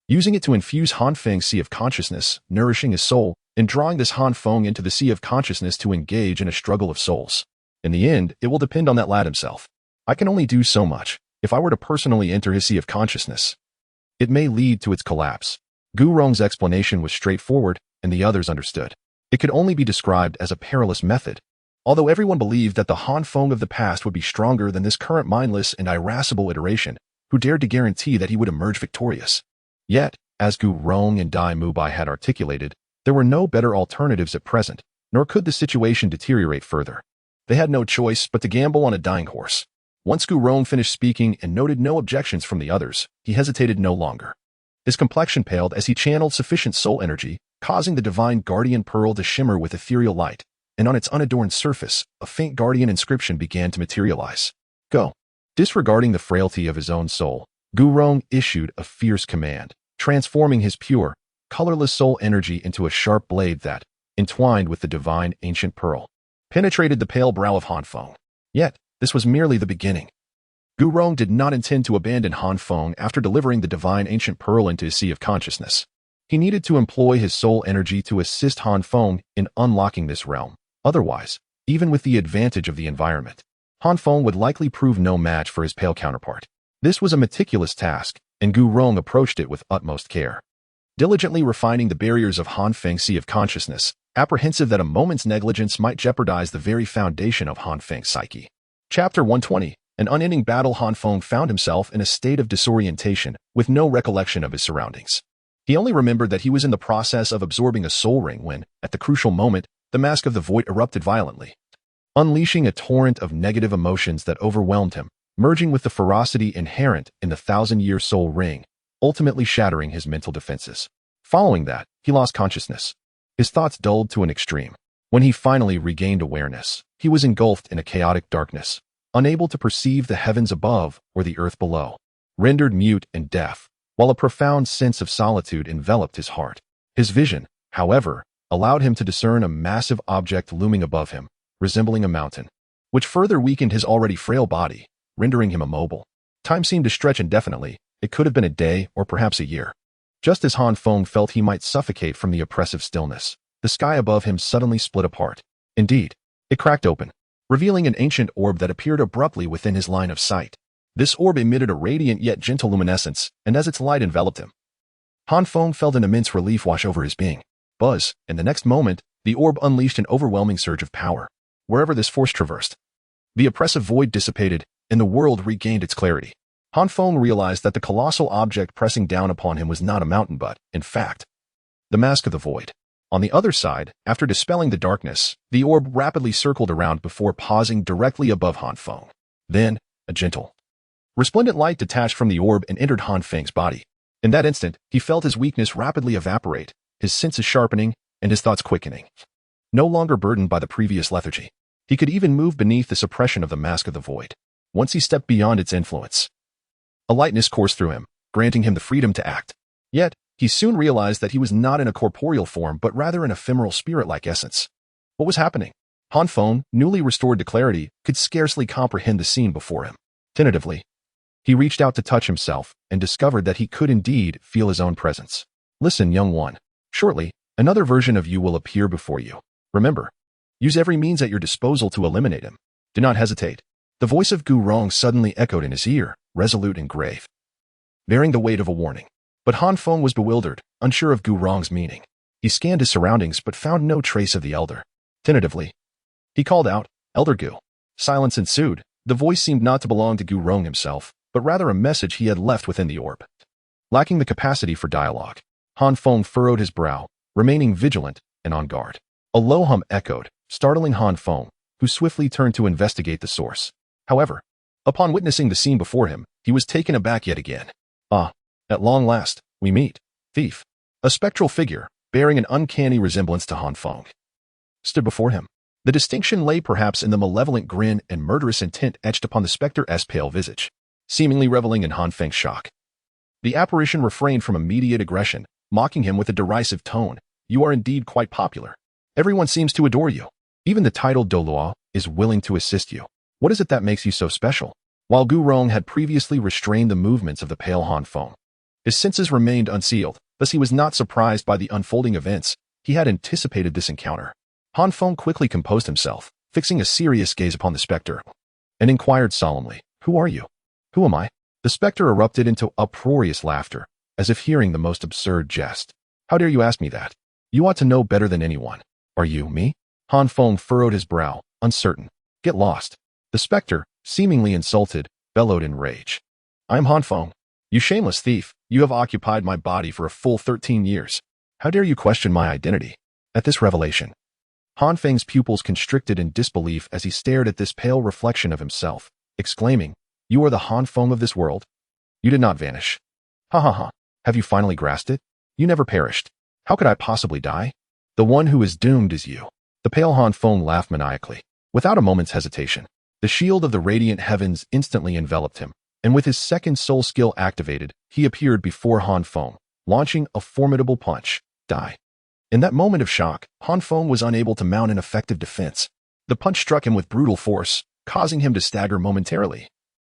using it to infuse Hanfeng's sea of consciousness, nourishing his soul, and drawing this Han Feng into the sea of consciousness to engage in a struggle of souls. In the end, it will depend on that lad himself. I can only do so much. If I were to personally enter his sea of consciousness, it may lead to its collapse. Gu Rong's explanation was straightforward, and the others understood. It could only be described as a perilous method. Although everyone believed that the Han Feng of the past would be stronger than this current mindless and irascible iteration, who dared to guarantee that he would emerge victorious. Yet, as Gu Rong and Dai Mubai had articulated, there were no better alternatives at present, nor could the situation deteriorate further. They had no choice but to gamble on a dying horse. Once Gu Rong finished speaking and noted no objections from the others, he hesitated no longer. His complexion paled as he channeled sufficient soul energy, causing the divine guardian pearl to shimmer with ethereal light, and on its unadorned surface, a faint guardian inscription began to materialize. Go. Disregarding the frailty of his own soul, Gu Rong issued a fierce command, transforming his pure, colorless soul energy into a sharp blade that, entwined with the divine ancient pearl, penetrated the pale brow of Han Feng. Yet, this was merely the beginning. Gu Rong did not intend to abandon Han Feng after delivering the divine ancient pearl into his sea of consciousness. He needed to employ his soul energy to assist Han Feng in unlocking this realm. Otherwise, even with the advantage of the environment, Han Feng would likely prove no match for his pale counterpart. This was a meticulous task, and Gu Rong approached it with utmost care, diligently refining the barriers of Hanfeng's sea of consciousness, apprehensive that a moment's negligence might jeopardize the very foundation of Hanfeng's psyche. Chapter 120. An unending battle. Han Feng found himself in a state of disorientation, with no recollection of his surroundings. He only remembered that he was in the process of absorbing a soul ring when, at the crucial moment, the mask of the void erupted violently, unleashing a torrent of negative emotions that overwhelmed him, merging with the ferocity inherent in the thousand-year soul ring, ultimately shattering his mental defenses. Following that, he lost consciousness. His thoughts dulled to an extreme. When he finally regained awareness, he was engulfed in a chaotic darkness, unable to perceive the heavens above or the earth below, rendered mute and deaf, while a profound sense of solitude enveloped his heart. His vision, however, allowed him to discern a massive object looming above him, resembling a mountain, which further weakened his already frail body, rendering him immobile. Time seemed to stretch indefinitely. It could have been a day or perhaps a year. Just as Han Feng felt he might suffocate from the oppressive stillness, the sky above him suddenly split apart. Indeed, it cracked open, revealing an ancient orb that appeared abruptly within his line of sight. This orb emitted a radiant yet gentle luminescence, and as its light enveloped him, Han Feng felt an immense relief wash over his being. Buzz, and the next moment, the orb unleashed an overwhelming surge of power. Wherever this force traversed, the oppressive void dissipated, and the world regained its clarity. Han Feng realized that the colossal object pressing down upon him was not a mountain but, in fact, the mask of the void. On the other side, after dispelling the darkness, the orb rapidly circled around before pausing directly above Han Feng. Then, a gentle, resplendent light detached from the orb and entered Han Feng's body. In that instant, he felt his weakness rapidly evaporate, his senses sharpening, and his thoughts quickening. No longer burdened by the previous lethargy, he could even move beneath the suppression of the mask of the void. Once he stepped beyond its influence, a lightness coursed through him, granting him the freedom to act. Yet, he soon realized that he was not in a corporeal form but rather an ephemeral spirit-like essence. What was happening? Han Feng, newly restored to clarity, could scarcely comprehend the scene before him. Tentatively, he reached out to touch himself and discovered that he could indeed feel his own presence. Listen, young one. Shortly, another version of you will appear before you. Remember, Use every means at your disposal to eliminate him. Do not hesitate. The voice of Gu Rong suddenly echoed in his ear, resolute and grave, bearing the weight of a warning. But Han Feng was bewildered, unsure of Gu Rong's meaning. He scanned his surroundings but found no trace of the elder. Tentatively, he called out, "Elder Gu." Silence ensued. The voice seemed not to belong to Gu Rong himself, but rather a message he had left within the orb. Lacking the capacity for dialogue, Han Feng furrowed his brow, remaining vigilant and on guard. A low hum echoed, startling Han Feng, who swiftly turned to investigate the source. However, upon witnessing the scene before him, he was taken aback yet again. "Ah, at long last, we meet, thief." A spectral figure, bearing an uncanny resemblance to Han Feng, stood before him. The distinction lay perhaps in the malevolent grin and murderous intent etched upon the spectre's pale visage, seemingly reveling in Han Feng's shock. The apparition refrained from immediate aggression, mocking him with a derisive tone. "You are indeed quite popular. Everyone seems to adore you. Even the titled Douluo is willing to assist you. What is it that makes you so special?" While Gu Rong had previously restrained the movements of the pale Han Feng, his senses remained unsealed, thus he was not surprised by the unfolding events. He had anticipated this encounter. Han Feng quickly composed himself, fixing a serious gaze upon the spectre, and inquired solemnly, "Who are you?" "Who am I?" The spectre erupted into uproarious laughter, as if hearing the most absurd jest. "How dare you ask me that? You ought to know better than anyone." "Are you me?" Han Feng furrowed his brow, uncertain. "Get lost." The spectre, seemingly insulted, bellowed in rage. "I am Han Feng. You shameless thief, you have occupied my body for a full 13 years. How dare you question my identity?" At this revelation, Han Feng's pupils constricted in disbelief as he stared at this pale reflection of himself, exclaiming, "You are the Han Feng of this world? You did not vanish. Ha ha ha. Have you finally grasped it? You never perished. How could I possibly die? The one who is doomed is you." The pale Han Feng laughed maniacally. Without a moment's hesitation, the shield of the radiant heavens instantly enveloped him, and with his second soul skill activated, he appeared before Han Feng, launching a formidable punch. "Die." In that moment of shock, Han Feng was unable to mount an effective defense. The punch struck him with brutal force, causing him to stagger momentarily.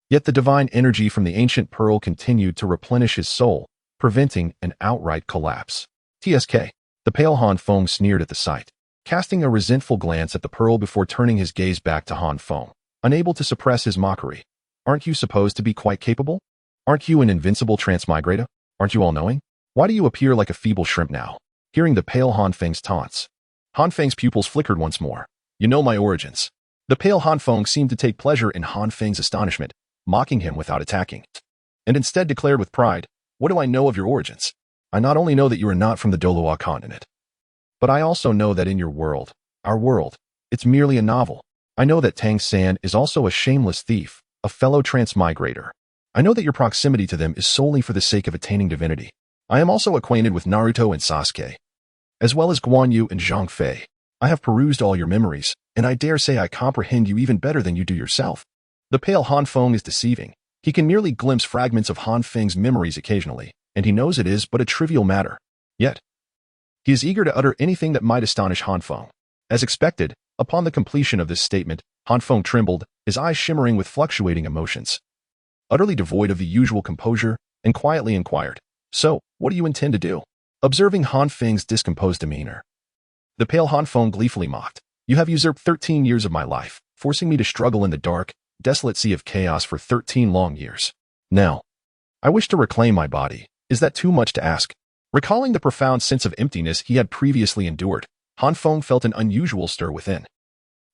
Yet the divine energy from the ancient pearl continued to replenish his soul, preventing an outright collapse. "TSK." The pale Han Feng sneered at the sight, casting a resentful glance at the pearl before turning his gaze back to Han Feng, unable to suppress his mockery. "Aren't you supposed to be quite capable? Aren't you an invincible transmigrator? Aren't you all-knowing? Why do you appear like a feeble shrimp now?" Hearing the pale Han Feng's taunts, Han Feng's pupils flickered once more. "You know my origins." The pale Han Feng seemed to take pleasure in Han Feng's astonishment, mocking him without attacking, and instead declared with pride, "What do I know of your origins? I not only know that you are not from the Douluo continent, but I also know that in your world, our world, it's merely a novel. I know that Tang San is also a shameless thief, a fellow transmigrator. I know that your proximity to them is solely for the sake of attaining divinity. I am also acquainted with Naruto and Sasuke, as well as Guan Yu and Zhang Fei. I have perused all your memories, and I dare say I comprehend you even better than you do yourself." The pale Han Feng is deceiving. He can merely glimpse fragments of Han Feng's memories occasionally, and he knows it is but a trivial matter. Yet, he is eager to utter anything that might astonish Han Feng. As expected, upon the completion of this statement, Han Feng trembled, his eyes shimmering with fluctuating emotions. Utterly devoid of the usual composure, and quietly inquired, "So, what do you intend to do?" Observing Han Feng's discomposed demeanor, the pale Han Feng gleefully mocked, "You have usurped 13 years of my life, forcing me to struggle in the dark, desolate sea of chaos for 13 long years. Now, I wish to reclaim my body. Is that too much to ask?" Recalling the profound sense of emptiness he had previously endured, Han Feng felt an unusual stir within.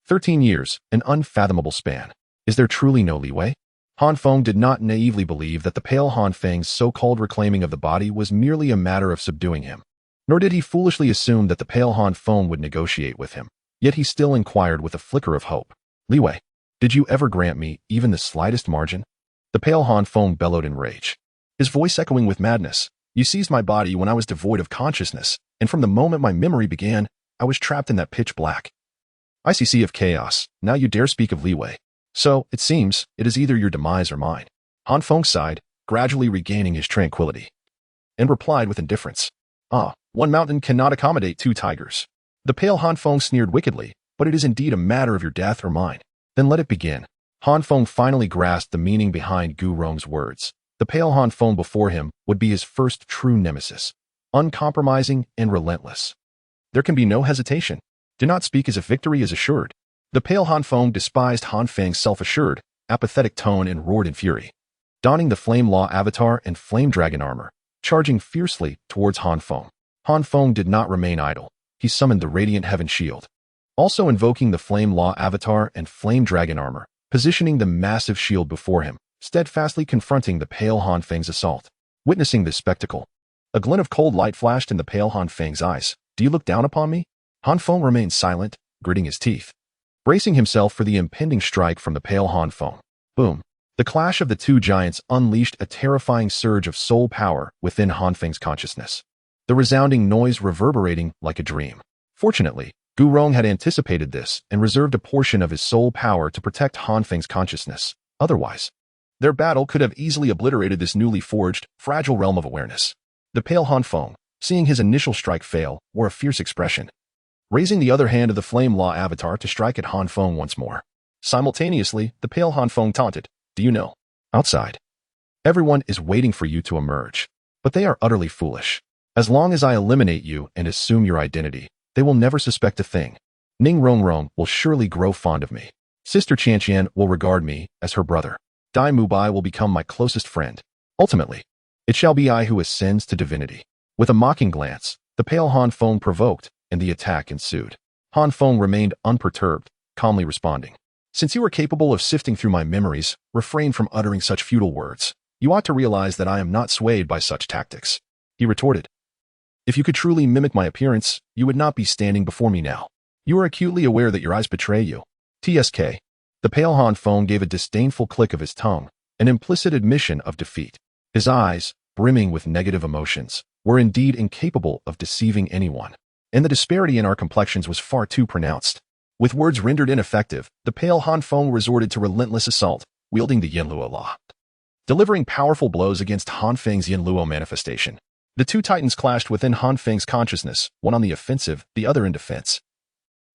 13 years, an unfathomable span. Is there truly no leeway? Han Feng did not naively believe that the pale Han Feng's so-called reclaiming of the body was merely a matter of subduing him. Nor did he foolishly assume that the pale Han Feng would negotiate with him. Yet he still inquired with a flicker of hope. "Leeway? Did you ever grant me even the slightest margin?" The pale Han Feng bellowed in rage, his voice echoing with madness. "You seized my body when I was devoid of consciousness, and from the moment my memory began, I was trapped in that pitch black, icy sea of chaos. Now you dare speak of leeway. So, it seems, it is either your demise or mine." Han Feng sighed, gradually regaining his tranquility, and replied with indifference, "Ah, one mountain cannot accommodate two tigers." The pale Han Feng sneered wickedly, "But it is indeed a matter of your death or mine. Then let it begin." Han Feng finally grasped the meaning behind Gu Rong's words. The pale Han Feng before him would be his first true nemesis, uncompromising and relentless. There can be no hesitation. Do not speak as if victory is assured. The pale Han Feng despised Han Feng's self-assured, apathetic tone and roared in fury. Donning the Flame Law avatar and Flame Dragon armor, charging fiercely towards Han Feng. Han Feng did not remain idle. He summoned the Radiant Heaven Shield. Also invoking the Flame Law avatar and Flame Dragon armor, positioning the massive shield before him, steadfastly confronting the pale Han Feng's assault. Witnessing this spectacle, a glint of cold light flashed in the pale Han Feng's eyes. Do you look down upon me? Han Feng remained silent, gritting his teeth, bracing himself for the impending strike from the pale Han Feng. Boom. The clash of the two giants unleashed a terrifying surge of soul power within Han Feng's consciousness, the resounding noise reverberating like a dream. Fortunately, Gu Rong had anticipated this and reserved a portion of his soul power to protect Han Feng's consciousness. Otherwise, their battle could have easily obliterated this newly forged, fragile realm of awareness. The pale Han Feng, seeing his initial strike fail, wore a fierce expression, raising the other hand of the Flame Law avatar to strike at Han Feng once more. Simultaneously, the pale Han Feng taunted, "Do you know? Outside, everyone is waiting for you to emerge, but they are utterly foolish. As long as I eliminate you and assume your identity, they will never suspect a thing. Ning Rongrong will surely grow fond of me. Sister Qianqian will regard me as her brother. Dai Mubai will become my closest friend. Ultimately, it shall be I who ascends to divinity." With a mocking glance, the pale Han Feng provoked, and the attack ensued. Han Feng remained unperturbed, calmly responding. "Since you are capable of sifting through my memories, refrain from uttering such futile words. You ought to realize that I am not swayed by such tactics," he retorted. "If you could truly mimic my appearance, you would not be standing before me now. You are acutely aware that your eyes betray you. TSK. The pale Han Feng gave a disdainful click of his tongue, an implicit admission of defeat. His eyes, brimming with negative emotions, were indeed incapable of deceiving anyone, and the disparity in our complexions was far too pronounced. With words rendered ineffective, the pale Han Feng resorted to relentless assault, wielding the Yinluo Law, delivering powerful blows against Han Feng's Yinluo manifestation. The two titans clashed within Han Feng's consciousness, one on the offensive, the other in defense.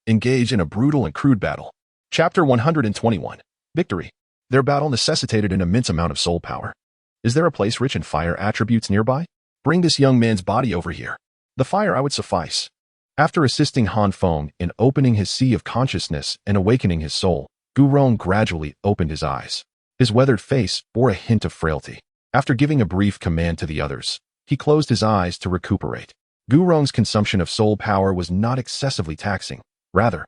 Engage in a brutal and crude battle. Chapter 121. Victory. Their battle necessitated an immense amount of soul power. Is there a place rich in fire attributes nearby? Bring this young man's body over here. The fire I would suffice. After assisting Han Feng in opening his sea of consciousness and awakening his soul, Gu Rong gradually opened his eyes. His weathered face bore a hint of frailty. After giving a brief command to the others, he closed his eyes to recuperate. Gu Rong's consumption of soul power was not excessively taxing. Rather,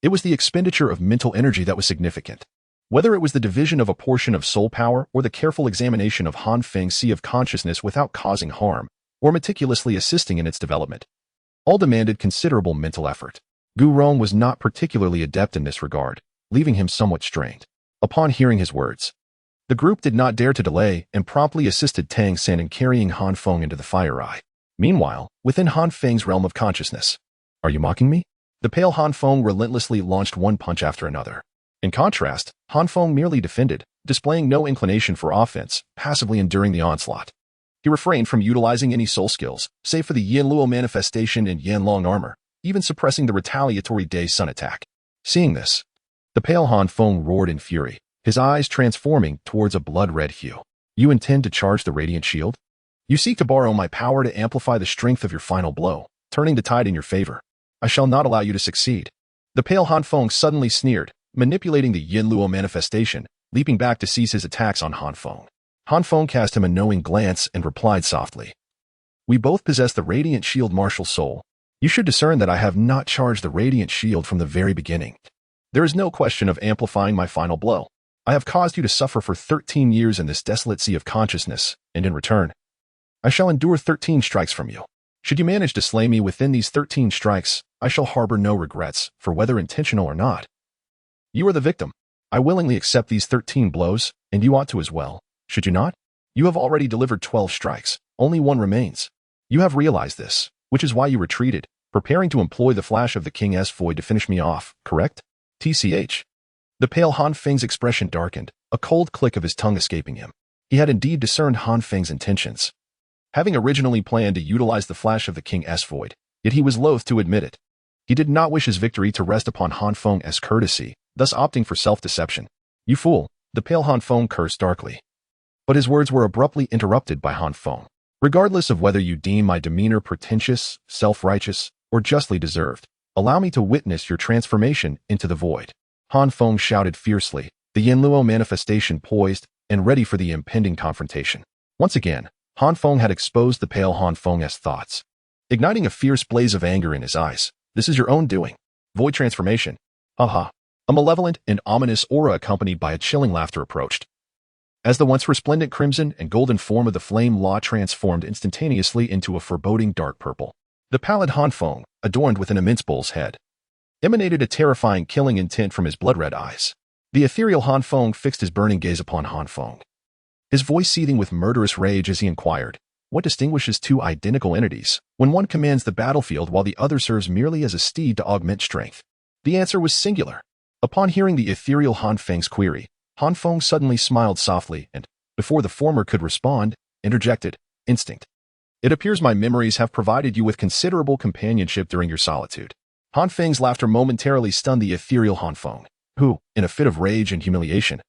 it was the expenditure of mental energy that was significant. Whether it was the division of a portion of soul power or the careful examination of Han Feng's sea of consciousness without causing harm, or meticulously assisting in its development, all demanded considerable mental effort. Gu Rong was not particularly adept in this regard, leaving him somewhat strained. Upon hearing his words, the group did not dare to delay and promptly assisted Tang San in carrying Han Feng into the Fire Eye. Meanwhile, within Han Feng's realm of consciousness, "Are you mocking me?" The pale Han Feng relentlessly launched one punch after another. In contrast, Han Feng merely defended, displaying no inclination for offense, passively enduring the onslaught. He refrained from utilizing any soul skills, save for the Yinluo manifestation and Yanlong armor, even suppressing the retaliatory Day Sun attack. Seeing this, the pale Han Feng roared in fury, his eyes transforming towards a blood-red hue. "You intend to charge the Radiant Shield? You seek to borrow my power to amplify the strength of your final blow, turning the tide in your favor. I shall not allow you to succeed." The pale Han Feng suddenly sneered, manipulating the Yinluo manifestation, leaping back to seize his attacks on Han Feng. Han Feng cast him a knowing glance and replied softly, "We both possess the Radiant Shield martial soul. You should discern that I have not charged the Radiant Shield from the very beginning. There is no question of amplifying my final blow. I have caused you to suffer for 13 years in this desolate sea of consciousness, and in return, I shall endure 13 strikes from you. Should you manage to slay me within these 13 strikes, I shall harbor no regrets, for whether intentional or not. You are the victim. I willingly accept these 13 blows, and you ought to as well. Should you not? You have already delivered 12 strikes. Only one remains. You have realized this, which is why you retreated, preparing to employ the flash of the King's void to finish me off, correct? TCH. The pale Han Feng's expression darkened, a cold click of his tongue escaping him. He had indeed discerned Han Feng's intentions. Having originally planned to utilize the flash of the King's void, yet he was loath to admit it. He did not wish his victory to rest upon Han Feng's courtesy, thus opting for self-deception. "You fool," the pale Han Feng cursed darkly. But his words were abruptly interrupted by Han Feng. "Regardless of whether you deem my demeanor pretentious, self-righteous, or justly deserved, Allow me to witness your transformation into the void. Han Feng shouted fiercely, the Luo manifestation poised and ready for the impending confrontation. Once again, Han Feng had exposed the pale Han Feng's thoughts, igniting a fierce blaze of anger in his eyes. This is your own doing. Void transformation. Haha. A malevolent and ominous aura accompanied by a chilling laughter approached. As the once resplendent crimson and golden form of the flame law transformed instantaneously into a foreboding dark purple, the pallid Han Feng, adorned with an immense bull's head, emanated a terrifying killing intent from his blood-red eyes. The ethereal Han Feng fixed his burning gaze upon Han Feng, his voice seething with murderous rage as he inquired, what distinguishes two identical entities when one commands the battlefield while the other serves merely as a steed to augment strength? The answer was singular. Upon hearing the ethereal Han Feng's query, Han Feng suddenly smiled softly and, before the former could respond, interjected, instinct. It appears my memories have provided you with considerable companionship during your solitude. Han Feng's laughter momentarily stunned the ethereal Han Feng, who, in a fit of rage and humiliation,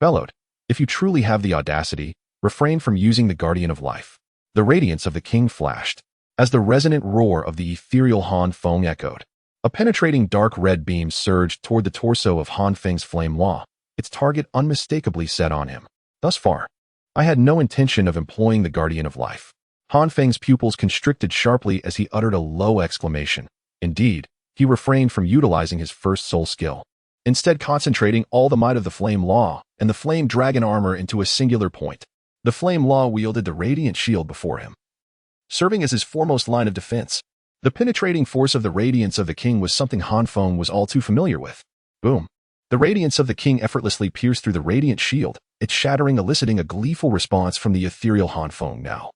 bellowed, if you truly have the audacity, refrain from using the guardian of life. The radiance of the king flashed, as the resonant roar of the ethereal Han Feng echoed. A penetrating dark red beam surged toward the torso of Han Feng's flame law, its target unmistakably set on him. Thus far, I had no intention of employing the guardian of life. Han Feng's pupils constricted sharply as he uttered a low exclamation. Indeed, he refrained from utilizing his first soul skill, instead concentrating all the might of the flame law and the flame dragon armor into a singular point. The flame law wielded the radiant shield before him, serving as his foremost line of defense. The penetrating force of the radiance of the king was something Han Feng was all too familiar with. Boom. The radiance of the king effortlessly pierced through the radiant shield, its shattering eliciting a gleeful response from the ethereal Han Feng now.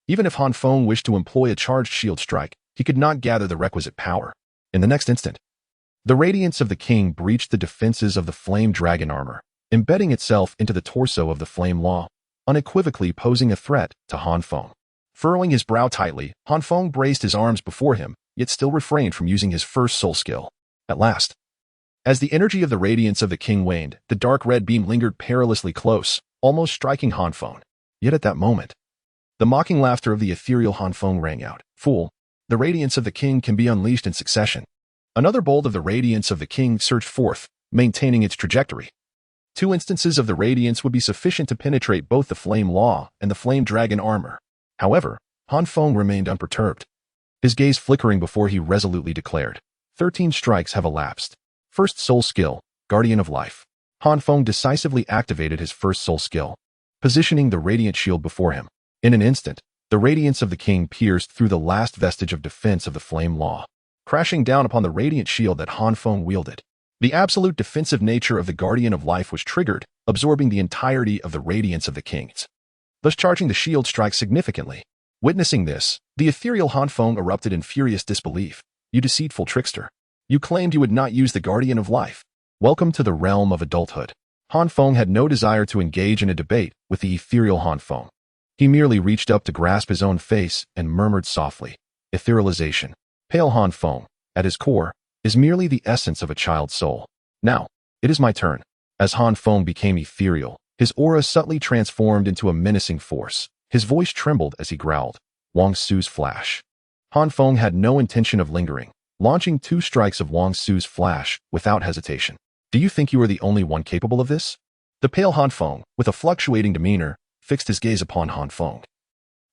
Even if Han Feng wished to employ a charged shield strike, he could not gather the requisite power. In the next instant, the radiance of the king breached the defenses of the flame dragon armor, embedding itself into the torso of the flame law, unequivocally posing a threat to Han Feng. Furrowing his brow tightly, Han Feng braced his arms before him, yet still refrained from using his first soul skill. At last, as the energy of the radiance of the king waned, the dark red beam lingered perilously close, almost striking Han Feng. Yet at that moment, the mocking laughter of the ethereal Han Feng rang out. Fool, the radiance of the king can be unleashed in succession. Another bolt of the radiance of the king surged forth, maintaining its trajectory. 2 instances of the radiance would be sufficient to penetrate both the flame law and the flame dragon armor. However, Han Feng remained unperturbed, his gaze flickering before he resolutely declared, 13 strikes have elapsed. First soul skill, Guardian of Life. Han Feng decisively activated his first soul skill, positioning the radiant shield before him. In an instant, the radiance of the king pierced through the last vestige of defense of the flame law, crashing down upon the radiant shield that Han Feng wielded. The absolute defensive nature of the Guardian of Life was triggered, absorbing the entirety of the radiance of the kings, thus charging the shield strike significantly. Witnessing this, the ethereal Han Feng erupted in furious disbelief. You deceitful trickster. You claimed you would not use the Guardian of Life. Welcome to the realm of adulthood. Han Feng had no desire to engage in a debate with the ethereal Han Feng. He merely reached up to grasp his own face and murmured softly, etherealization. Pale Han Feng, at his core, is merely the essence of a child's soul. Now, it is my turn. As Han Feng became ethereal, his aura subtly transformed into a menacing force. His voice trembled as he growled, Wong Su's flash. Han Feng had no intention of lingering, launching 2 strikes of Wong Su's flash without hesitation. Do you think you are the only one capable of this? The pale Han Feng, with a fluctuating demeanor, fixed his gaze upon Han Feng,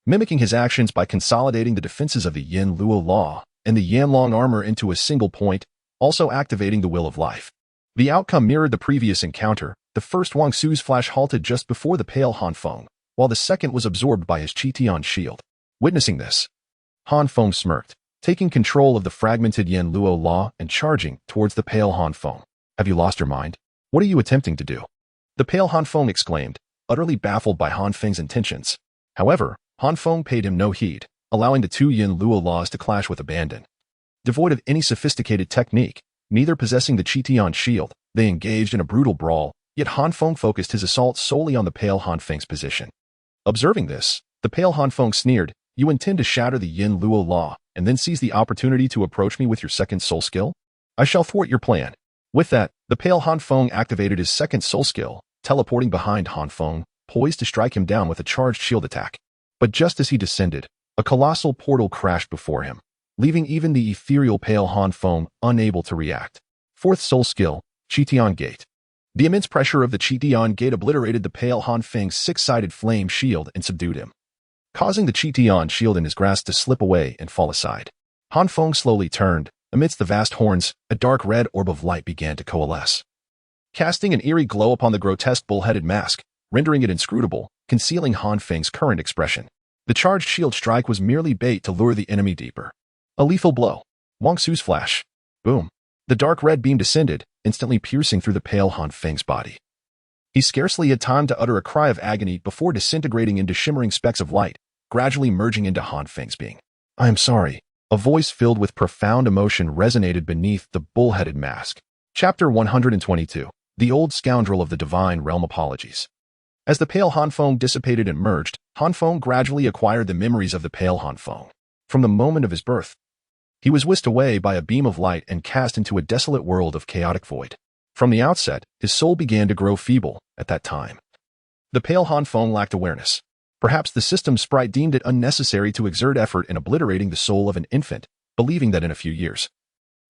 mimicking his actions by consolidating the defenses of the Yin Luo Law and the Yanlong armor into a single point, also activating the Will of Life. The outcome mirrored the previous encounter. The first Wong Su's flash halted just before the pale Han Feng, while the second was absorbed by his Qitian shield. Witnessing this, Han Feng smirked, taking control of the fragmented Yin Luo Law and charging towards the pale Han Feng. Have you lost your mind? What are you attempting to do? The pale Han Feng exclaimed, utterly baffled by Han Feng's intentions. However, Han Feng paid him no heed, allowing the 2 Yin Luo laws to clash with abandon. Devoid of any sophisticated technique, neither possessing the Qitian shield, they engaged in a brutal brawl, yet Han Feng focused his assault solely on the pale Han Feng's position. Observing this, the pale Han Feng sneered, you intend to shatter the Yin Luo law and then seize the opportunity to approach me with your second soul skill? I shall thwart your plan. With that, the pale Han Feng activated his second soul skill, teleporting behind Han Feng, poised to strike him down with a charged shield attack. But just as he descended, a colossal portal crashed before him. leaving even the ethereal pale Han Feng unable to react. Fourth soul skill, Qitian Gate. The immense pressure of the Qitian Gate obliterated the pale Han Feng's six-sided flame shield and subdued him, causing the Qitian shield in his grasp to slip away and fall aside. Han Feng slowly turned. Amidst the vast horns, a dark red orb of light began to coalesce, casting an eerie glow upon the grotesque bull-headed mask, rendering it inscrutable, concealing Han Feng's current expression. The charged shield strike was merely bait to lure the enemy deeper. A lethal blow. Wong Su's flash. Boom. The dark red beam descended, instantly piercing through the pale Han Feng's body. He scarcely had time to utter a cry of agony before disintegrating into shimmering specks of light, gradually merging into Han Feng's being. "I am sorry." A voice filled with profound emotion resonated beneath the bull-headed mask. Chapter 122. The Old Scoundrel of the Divine Realm Apologies. As the pale Han Feng dissipated and merged, Han Feng gradually acquired the memories of the pale Han Feng. From the moment of his birth, he was whisked away by a beam of light and cast into a desolate world of chaotic void. From the outset, his soul began to grow feeble at that time. The pale Han Feng lacked awareness. Perhaps the system Sprite deemed it unnecessary to exert effort in obliterating the soul of an infant, believing that in a few years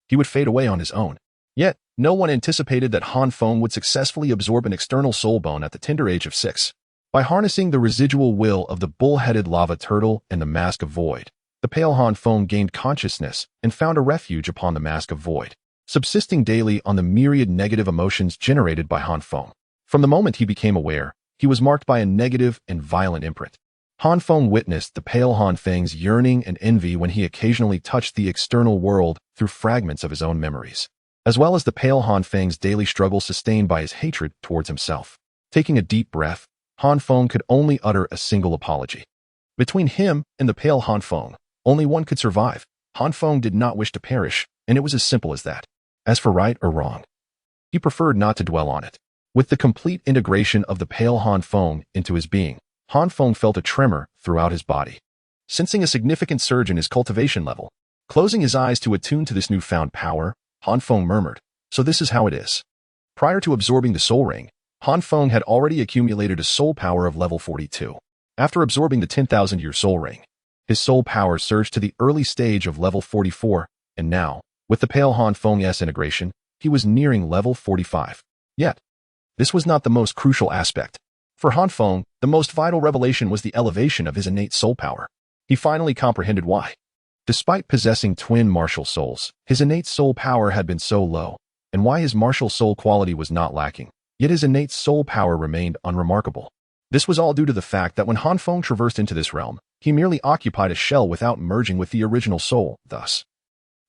he would fade away on his own. Yet, no one anticipated that Han Feng would successfully absorb an external soul bone at the tender age of 6. By harnessing the residual will of the bull-headed lava turtle and the Mask of Void, the pale Han Feng gained consciousness and found a refuge upon the Mask of Void, subsisting daily on the myriad negative emotions generated by Han Feng. From the moment he became aware, he was marked by a negative and violent imprint. Han Feng witnessed the pale Han Feng's yearning and envy when he occasionally touched the external world through fragments of his own memories, as well as the pale Han Feng's daily struggle sustained by his hatred towards himself. Taking a deep breath, Han Feng could only utter a single apology. Between him and the pale Han Feng, only one could survive. Han Feng did not wish to perish, and it was as simple as that. As for right or wrong, he preferred not to dwell on it. With the complete integration of the pale Han Feng into his being, Han Feng felt a tremor throughout his body. Sensing a significant surge in his cultivation level, closing his eyes to attune to this newfound power, Han Feng murmured, "So this is how it is." Prior to absorbing the soul ring, Han Feng had already accumulated a soul power of level 42. After absorbing the 10,000-year soul ring, his soul power surged to the early stage of level 44, and now, with the pale Han Feng's integration, he was nearing level 45. Yet, this was not the most crucial aspect. For Han Feng, the most vital revelation was the elevation of his innate soul power. He finally comprehended why. Despite possessing twin martial souls, his innate soul power had been so low, and why his martial soul quality was not lacking, yet his innate soul power remained unremarkable. This was all due to the fact that when Han Feng traversed into this realm, he merely occupied a shell without merging with the original soul. Thus,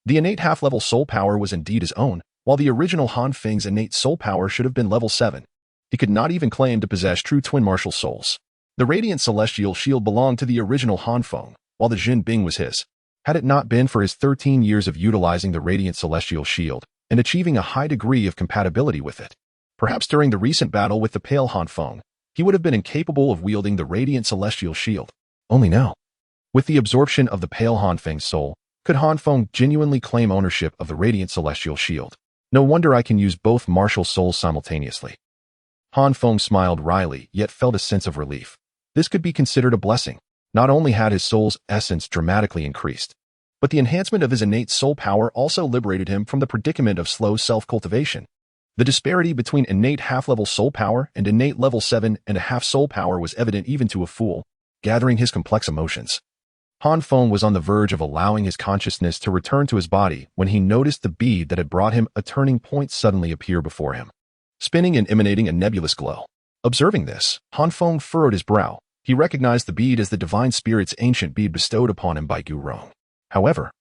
the innate half-level soul power was indeed his own, while the original Han Feng's innate soul power should have been level 7. He could not even claim to possess true twin martial souls. The Radiant Celestial Shield belonged to the original Han Feng, while the Jin Bing was his. Had it not been for his 13 years of utilizing the Radiant Celestial Shield and achieving a high degree of compatibility with it, perhaps during the recent battle with the pale Han Feng, he would have been incapable of wielding the Radiant Celestial Shield. Only now, with the absorption of the pale Han Feng's soul, could Han Feng genuinely claim ownership of the Radiant Celestial Shield. No wonder I can use both martial souls simultaneously. Han Feng smiled wryly, yet felt a sense of relief. This could be considered a blessing. Not only had his soul's essence dramatically increased, but the enhancement of his innate soul power also liberated him from the predicament of slow self-cultivation. The disparity between innate half-level soul power and innate level 7.5 soul power was evident even to a fool, gathering his complex emotions. Han Feng was on the verge of allowing his consciousness to return to his body when he noticed the bead that had brought him a turning point suddenly appear before him, spinning and emanating a nebulous glow. Observing this, Han Feng furrowed his brow. He recognized the bead as the divine spirit's ancient bead bestowed upon him by Gu Rong. However,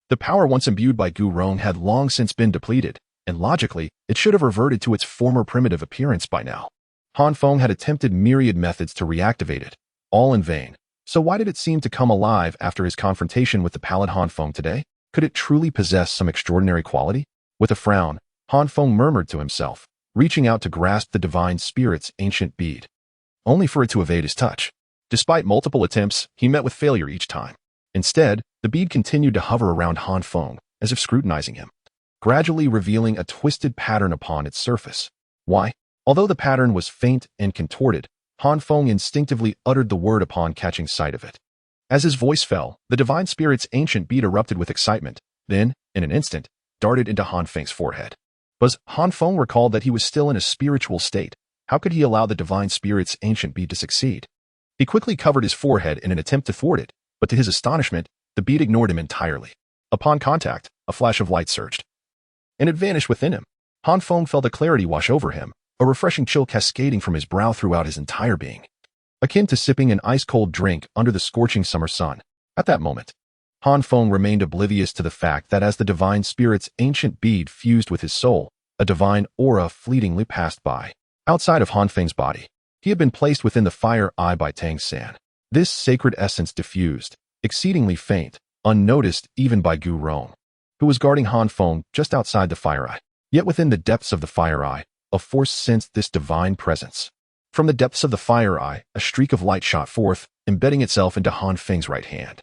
the power once imbued by Gu Rong had long since been depleted, and logically, it should have reverted to its former primitive appearance by now. Han Feng had attempted myriad methods to reactivate it, all in vain. So why did it seem to come alive after his confrontation with the pallid Han Feng today? Could it truly possess some extraordinary quality? With a frown, Han Feng murmured to himself, reaching out to grasp the divine spirit's ancient bead, only for it to evade his touch. Despite multiple attempts, he met with failure each time. Instead, the bead continued to hover around Han Feng, as if scrutinizing him, gradually revealing a twisted pattern upon its surface. Why? Although the pattern was faint and contorted, Han Feng instinctively uttered the word upon catching sight of it. As his voice fell, the divine spirit's ancient beat erupted with excitement, then, in an instant, darted into Han Feng's forehead. But Han Feng recalled that he was still in a spiritual state. How could he allow the divine spirit's ancient beat to succeed? He quickly covered his forehead in an attempt to thwart it, but to his astonishment, the beat ignored him entirely. Upon contact, a flash of light surged, and it vanished within him. Han Feng felt a clarity wash over him, a refreshing chill cascading from his brow throughout his entire being, akin to sipping an ice-cold drink under the scorching summer sun. At that moment, Han Feng remained oblivious to the fact that as the divine spirit's ancient bead fused with his soul, a divine aura fleetingly passed by. Outside of Han Feng's body, he had been placed within the fire eye by Tang San. This sacred essence diffused, exceedingly faint, unnoticed even by Gu Rong, who was guarding Han Feng just outside the fire eye. Yet within the depths of the fire eye, a force sensed this divine presence. From the depths of the fire eye, a streak of light shot forth, embedding itself into Han Feng's right hand,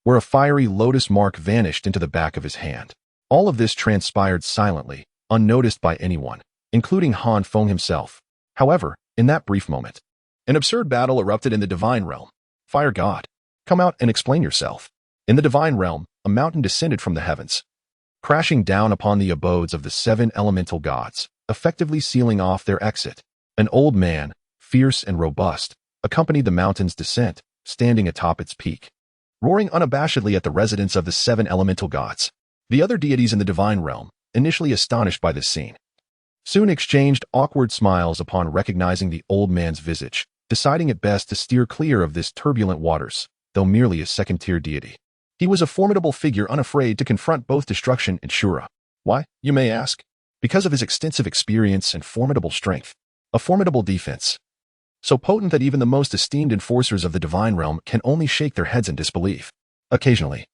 where a fiery lotus mark vanished into the back of his hand. All of this transpired silently, unnoticed by anyone, including Han Feng himself. However, in that brief moment, an absurd battle erupted in the divine realm. Fire God, come out and explain yourself. In the divine realm, a mountain descended from the heavens, crashing down upon the abodes of the 7 elemental gods, effectively sealing off their exit. An old man, fierce and robust, accompanied the mountain's descent, standing atop its peak, roaring unabashedly at the residents of the 7 elemental gods. The other deities in the divine realm, initially astonished by this scene, soon exchanged awkward smiles upon recognizing the old man's visage, deciding it best to steer clear of this turbulent waters, though merely a second-tier deity. He was a formidable figure unafraid to confront both destruction and Shura. Why, you may ask? Because of his extensive experience and formidable strength. A formidable defense, so potent that even the most esteemed enforcers of the divine realm can only shake their heads in disbelief. Occasionally,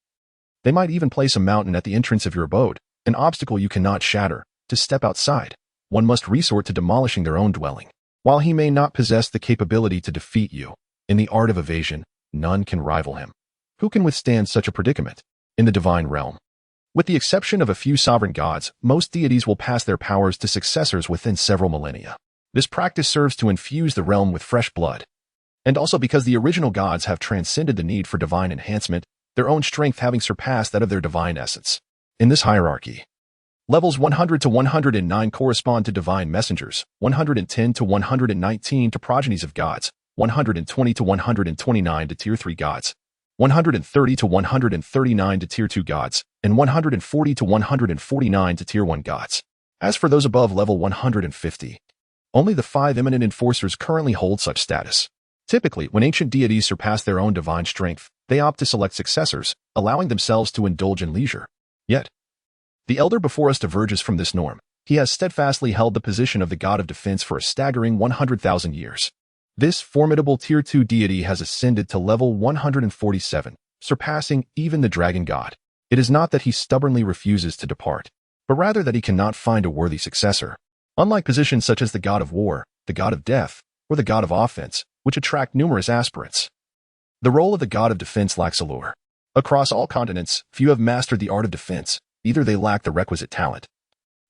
they might even place a mountain at the entrance of your abode, an obstacle you cannot shatter. To step outside, one must resort to demolishing their own dwelling. While he may not possess the capability to defeat you, in the art of evasion, none can rival him. Who can withstand such a predicament? In the divine realm, with the exception of a few sovereign gods, most deities will pass their powers to successors within several millennia. This practice serves to infuse the realm with fresh blood. And also because the original gods have transcended the need for divine enhancement, their own strength having surpassed that of their divine essence. In this hierarchy, levels 100 to 109 correspond to divine messengers, 110 to 119 to progenies of gods, 120 to 129 to tier 3 gods, 130 to 139 to tier 2 gods, and 140 to 149 to tier 1 gods. As for those above level 150, only the 5 eminent enforcers currently hold such status. Typically, when ancient deities surpass their own divine strength, they opt to select successors, allowing themselves to indulge in leisure. Yet, the elder before us diverges from this norm. He has steadfastly held the position of the god of defense for a staggering 100,000 years. This formidable tier 2 deity has ascended to level 147, surpassing even the dragon god. It is not that he stubbornly refuses to depart, but rather that he cannot find a worthy successor. Unlike positions such as the god of war, the god of death, or the god of offense, which attract numerous aspirants, the role of the god of defense lacks allure. Across all continents, few have mastered the art of defense. Either they lack the requisite talent,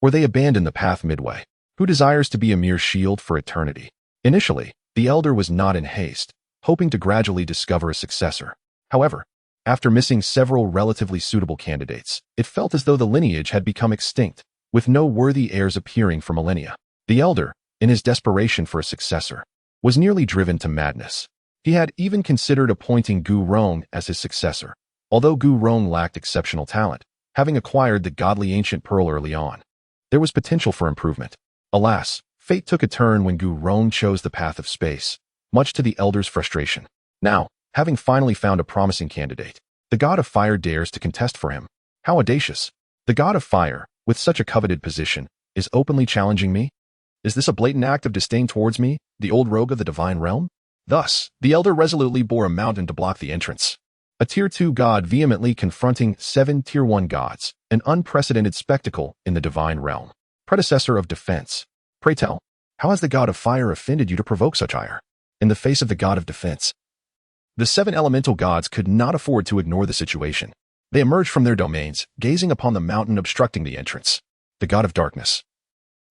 or they abandon the path midway. Who desires to be a mere shield for eternity? Initially, the elder was not in haste, hoping to gradually discover a successor. However, after missing several relatively suitable candidates, it felt as though the lineage had become extinct, with no worthy heirs appearing for millennia. The elder, in his desperation for a successor, was nearly driven to madness. He had even considered appointing Gu Rong as his successor, although Gu Rong lacked exceptional talent, having acquired the godly ancient pearl early on. There was potential for improvement. Alas, fate took a turn when Gu Rong chose the path of space, much to the elder's frustration. Now, having finally found a promising candidate, the god of fire dares to contest for him. How audacious! The god of fire, with such a coveted position, is openly challenging me? Is this a blatant act of disdain towards me, the old rogue of the divine realm? Thus, the elder resolutely bore a mountain to block the entrance. A tier 2 god vehemently confronting 7 tier 1 gods, an unprecedented spectacle in the divine realm. Predecessor of defense. Pray tell, how has the god of fire offended you to provoke such ire? In the face of the god of defense, the 7 elemental gods could not afford to ignore the situation. They emerged from their domains, gazing upon the mountain obstructing the entrance. The god of darkness,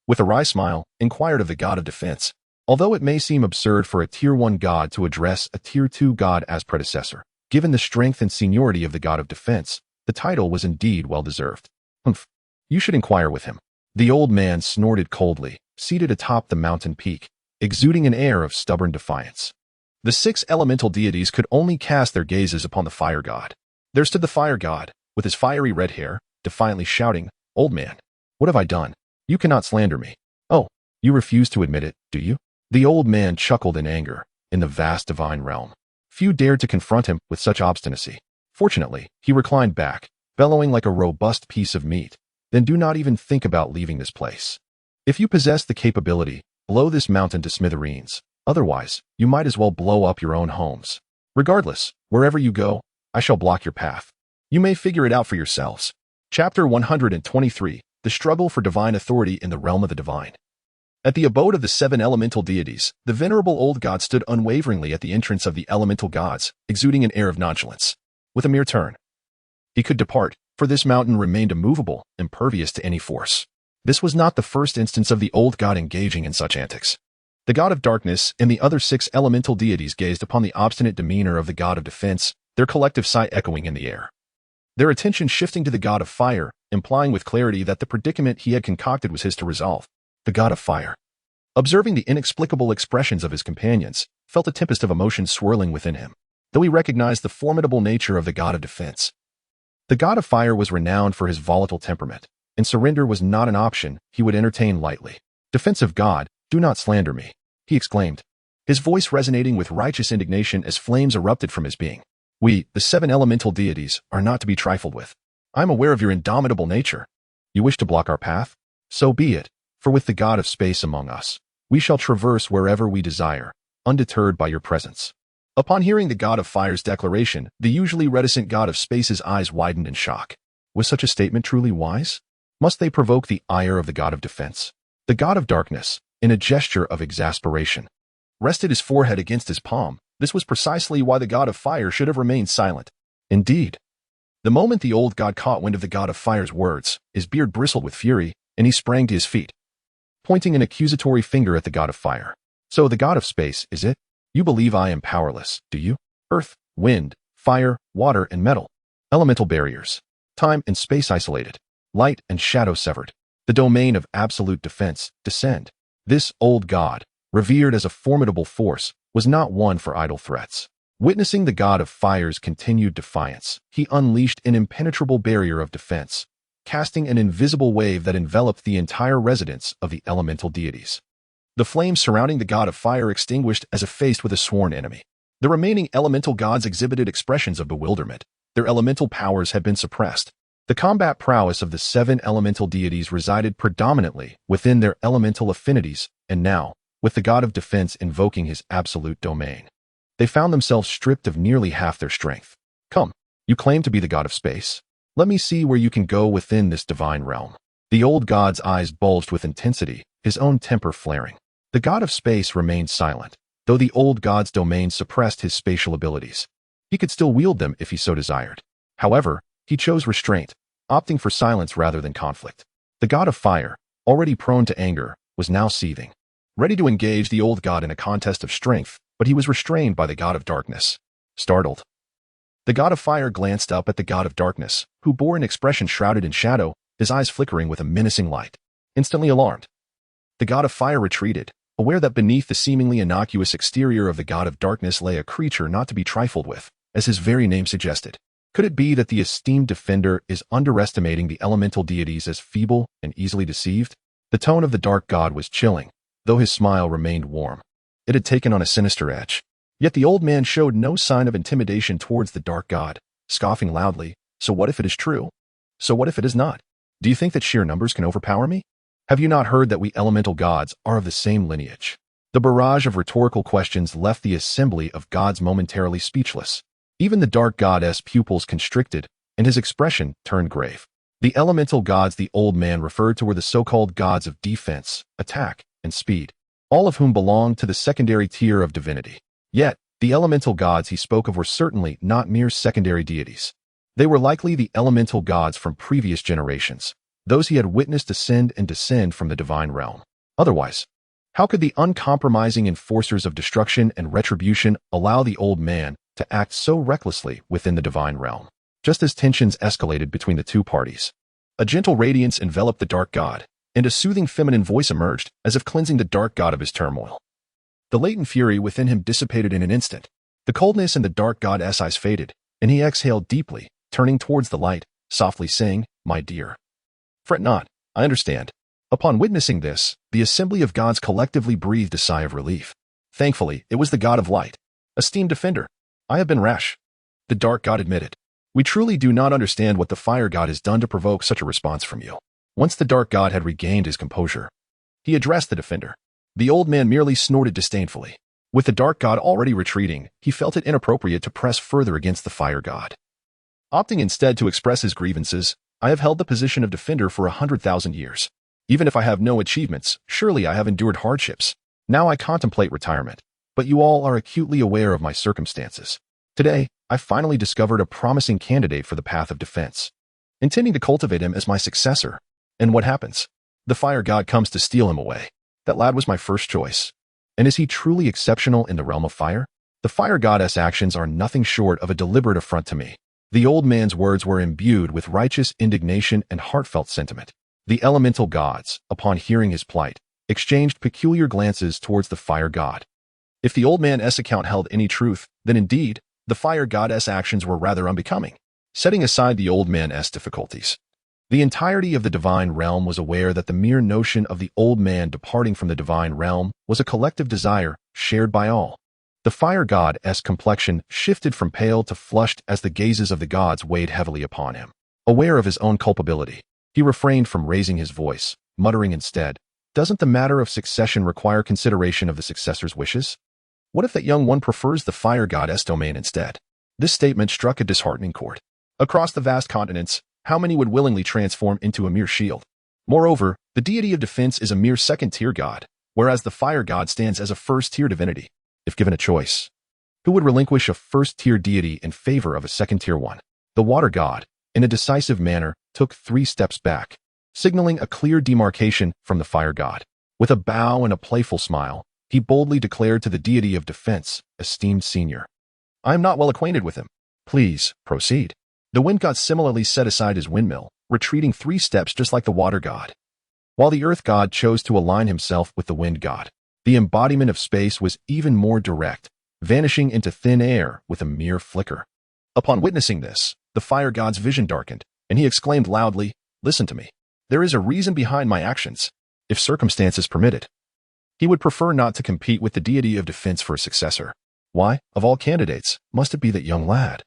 with a wry smile, inquired of the god of defense. Although it may seem absurd for a tier 1 god to address a tier 2 god as predecessor, Given the strength and seniority of the god of defense, the title was indeed well-deserved. Humph. You should inquire with him. The old man snorted coldly, seated atop the mountain peak, exuding an air of stubborn defiance. The 6 elemental deities could only cast their gazes upon the fire god. There stood the fire god, with his fiery red hair, defiantly shouting, "Old man, what have I done? You cannot slander me." "Oh, you refuse to admit it, do you?" The old man chuckled in anger. In the vast divine realm, few dared to confront him with such obstinacy. Fortunately, he reclined back, bellowing like a robust piece of meat. "Then do not even think about leaving this place. If you possess the capability, blow this mountain to smithereens. Otherwise, you might as well blow up your own homes. Regardless, wherever you go, I shall block your path. You may figure it out for yourselves." Chapter 123, The Struggle for Divine Authority in the Realm of the Divine. At the abode of the 7 elemental deities, the venerable old god stood unwaveringly at the entrance of the elemental gods, exuding an air of nonchalance. With a mere turn, he could depart, for this mountain remained immovable, impervious to any force. This was not the first instance of the old god engaging in such antics. The god of darkness and the other 6 elemental deities gazed upon the obstinate demeanor of the god of defense, their collective sigh echoing in the air. Their attention shifting to the god of fire, implying with clarity that the predicament he had concocted was his to resolve. The god of fire, observing the inexplicable expressions of his companions, felt a tempest of emotion swirling within him, though he recognized the formidable nature of the god of defense. The god of fire was renowned for his volatile temperament, and surrender was not an option he would entertain lightly. "Defensive god, do not slander me," he exclaimed, his voice resonating with righteous indignation as flames erupted from his being. "We, the 7 elemental deities, are not to be trifled with. I am aware of your indomitable nature. You wish to block our path? So be it, for with the god of space among us, we shall traverse wherever we desire, undeterred by your presence." Upon hearing the god of fire's declaration, the usually reticent god of space's eyes widened in shock. Was such a statement truly wise? Must they provoke the ire of the god of defense? The god of darkness, in a gesture of exasperation, rested his forehead against his palm. This was precisely why the god of fire should have remained silent. Indeed, the moment the old god caught wind of the god of fire's words, his beard bristled with fury, and he sprang to his feet, pointing an accusatory finger at the god of fire. "So the god of space, is it? You believe I am powerless, do you? Earth, wind, fire, water, and metal. Elemental barriers. Time and space isolated. Light and shadow severed. The domain of absolute defense, descend." This old god, revered as a formidable force, was not one for idle threats. Witnessing the god of fire's continued defiance, he unleashed an impenetrable barrier of defense, casting an invisible wave that enveloped the entire residence of the elemental deities. The flames surrounding the god of fire extinguished as if faced with a sworn enemy. The remaining elemental gods exhibited expressions of bewilderment. Their elemental powers had been suppressed. The combat prowess of the 7 elemental deities resided predominantly within their elemental affinities, and now, with the god of defense invoking his absolute domain, they found themselves stripped of nearly half their strength. "Come, you claim to be the god of space. Let me see where you can go within this divine realm." The old god's eyes bulged with intensity, his own temper flaring. The god of space remained silent, though the old god's domain suppressed his spatial abilities. He could still wield them if he so desired. However, he chose restraint, opting for silence rather than conflict. The god of fire, already prone to anger, was now seething, ready to engage the old god in a contest of strength, but he was restrained by the god of darkness. Startled, the god of fire glanced up at the god of darkness, who bore an expression shrouded in shadow, his eyes flickering with a menacing light. Instantly alarmed, the god of fire retreated, aware that beneath the seemingly innocuous exterior of the god of darkness lay a creature not to be trifled with, as his very name suggested. Could it be that the esteemed defender is underestimating the elemental deities as feeble and easily deceived? The tone of the dark god was chilling, though his smile remained warm. It had taken on a sinister edge. Yet the old man showed no sign of intimidation towards the dark god, scoffing loudly. "So what if it is true? So what if it is not? Do you think that sheer numbers can overpower me? Have you not heard that we elemental gods are of the same lineage?" The barrage of rhetorical questions left the assembly of gods momentarily speechless. Even the dark god's pupils constricted, and his expression turned grave. The elemental gods the old man referred to were the so-called gods of defense, attack, and speed, all of whom belonged to the secondary tier of divinity. Yet, the elemental gods he spoke of were certainly not mere secondary deities. They were likely the elemental gods from previous generations, those he had witnessed ascend and descend from the divine realm. Otherwise, how could the uncompromising enforcers of destruction and retribution allow the old man, to act so recklessly within the divine realm. Just as tensions escalated between the two parties, a gentle radiance enveloped the dark god, and a soothing feminine voice emerged, as if cleansing the dark god of his turmoil. The latent fury within him dissipated in an instant. The coldness in the dark god's eyes faded, and he exhaled deeply, turning towards the light, softly saying, "My dear, fret not, I understand." Upon witnessing this, the assembly of gods collectively breathed a sigh of relief. Thankfully, it was the god of light. "Esteemed defender, I have been rash," the dark god admitted. "We truly do not understand what the fire god has done to provoke such a response from you." Once the dark god had regained his composure, he addressed the defender. The old man merely snorted disdainfully. With the dark god already retreating, he felt it inappropriate to press further against the fire god. Opting instead to express his grievances, "I have held the position of defender for 100,000 years. Even if I have no achievements, surely I have endured hardships. Now I contemplate retirement, but you all are acutely aware of my circumstances. Today, I finally discovered a promising candidate for the path of defense, intending to cultivate him as my successor. And what happens? The fire god comes to steal him away. That lad was my first choice. And is he truly exceptional in the realm of fire? The fire god's actions are nothing short of a deliberate affront to me." The old man's words were imbued with righteous indignation and heartfelt sentiment. The elemental gods, upon hearing his plight, exchanged peculiar glances towards the fire god. If the old man's account held any truth, then indeed, the fire god's actions were rather unbecoming. Setting aside the old man's difficulties, the entirety of the divine realm was aware that the mere notion of the old man departing from the divine realm was a collective desire shared by all. The fire god's complexion shifted from pale to flushed as the gazes of the gods weighed heavily upon him. Aware of his own culpability, he refrained from raising his voice, muttering instead, "Doesn't the matter of succession require consideration of the successor's wishes? What if that young one prefers the fire god's domain instead?" This statement struck a disheartening chord. Across the vast continents, how many would willingly transform into a mere shield? Moreover, the deity of defense is a mere second-tier god, whereas the fire god stands as a first-tier divinity. If given a choice, who would relinquish a first-tier deity in favor of a second-tier one? The water god, in a decisive manner, took 3 steps back, signaling a clear demarcation from the fire god. With a bow and a playful smile, he boldly declared to the deity of defense, "Esteemed senior, I am not well acquainted with him. Please, proceed." The wind god similarly set aside his windmill, retreating 3 steps just like the water god. While the earth god chose to align himself with the wind god, the embodiment of space was even more direct, vanishing into thin air with a mere flicker. Upon witnessing this, the fire god's vision darkened, and he exclaimed loudly, "Listen to me. There is a reason behind my actions, if circumstances permitted." He would prefer not to compete with the deity of defense for a successor. Why, of all candidates, must it be that young lad,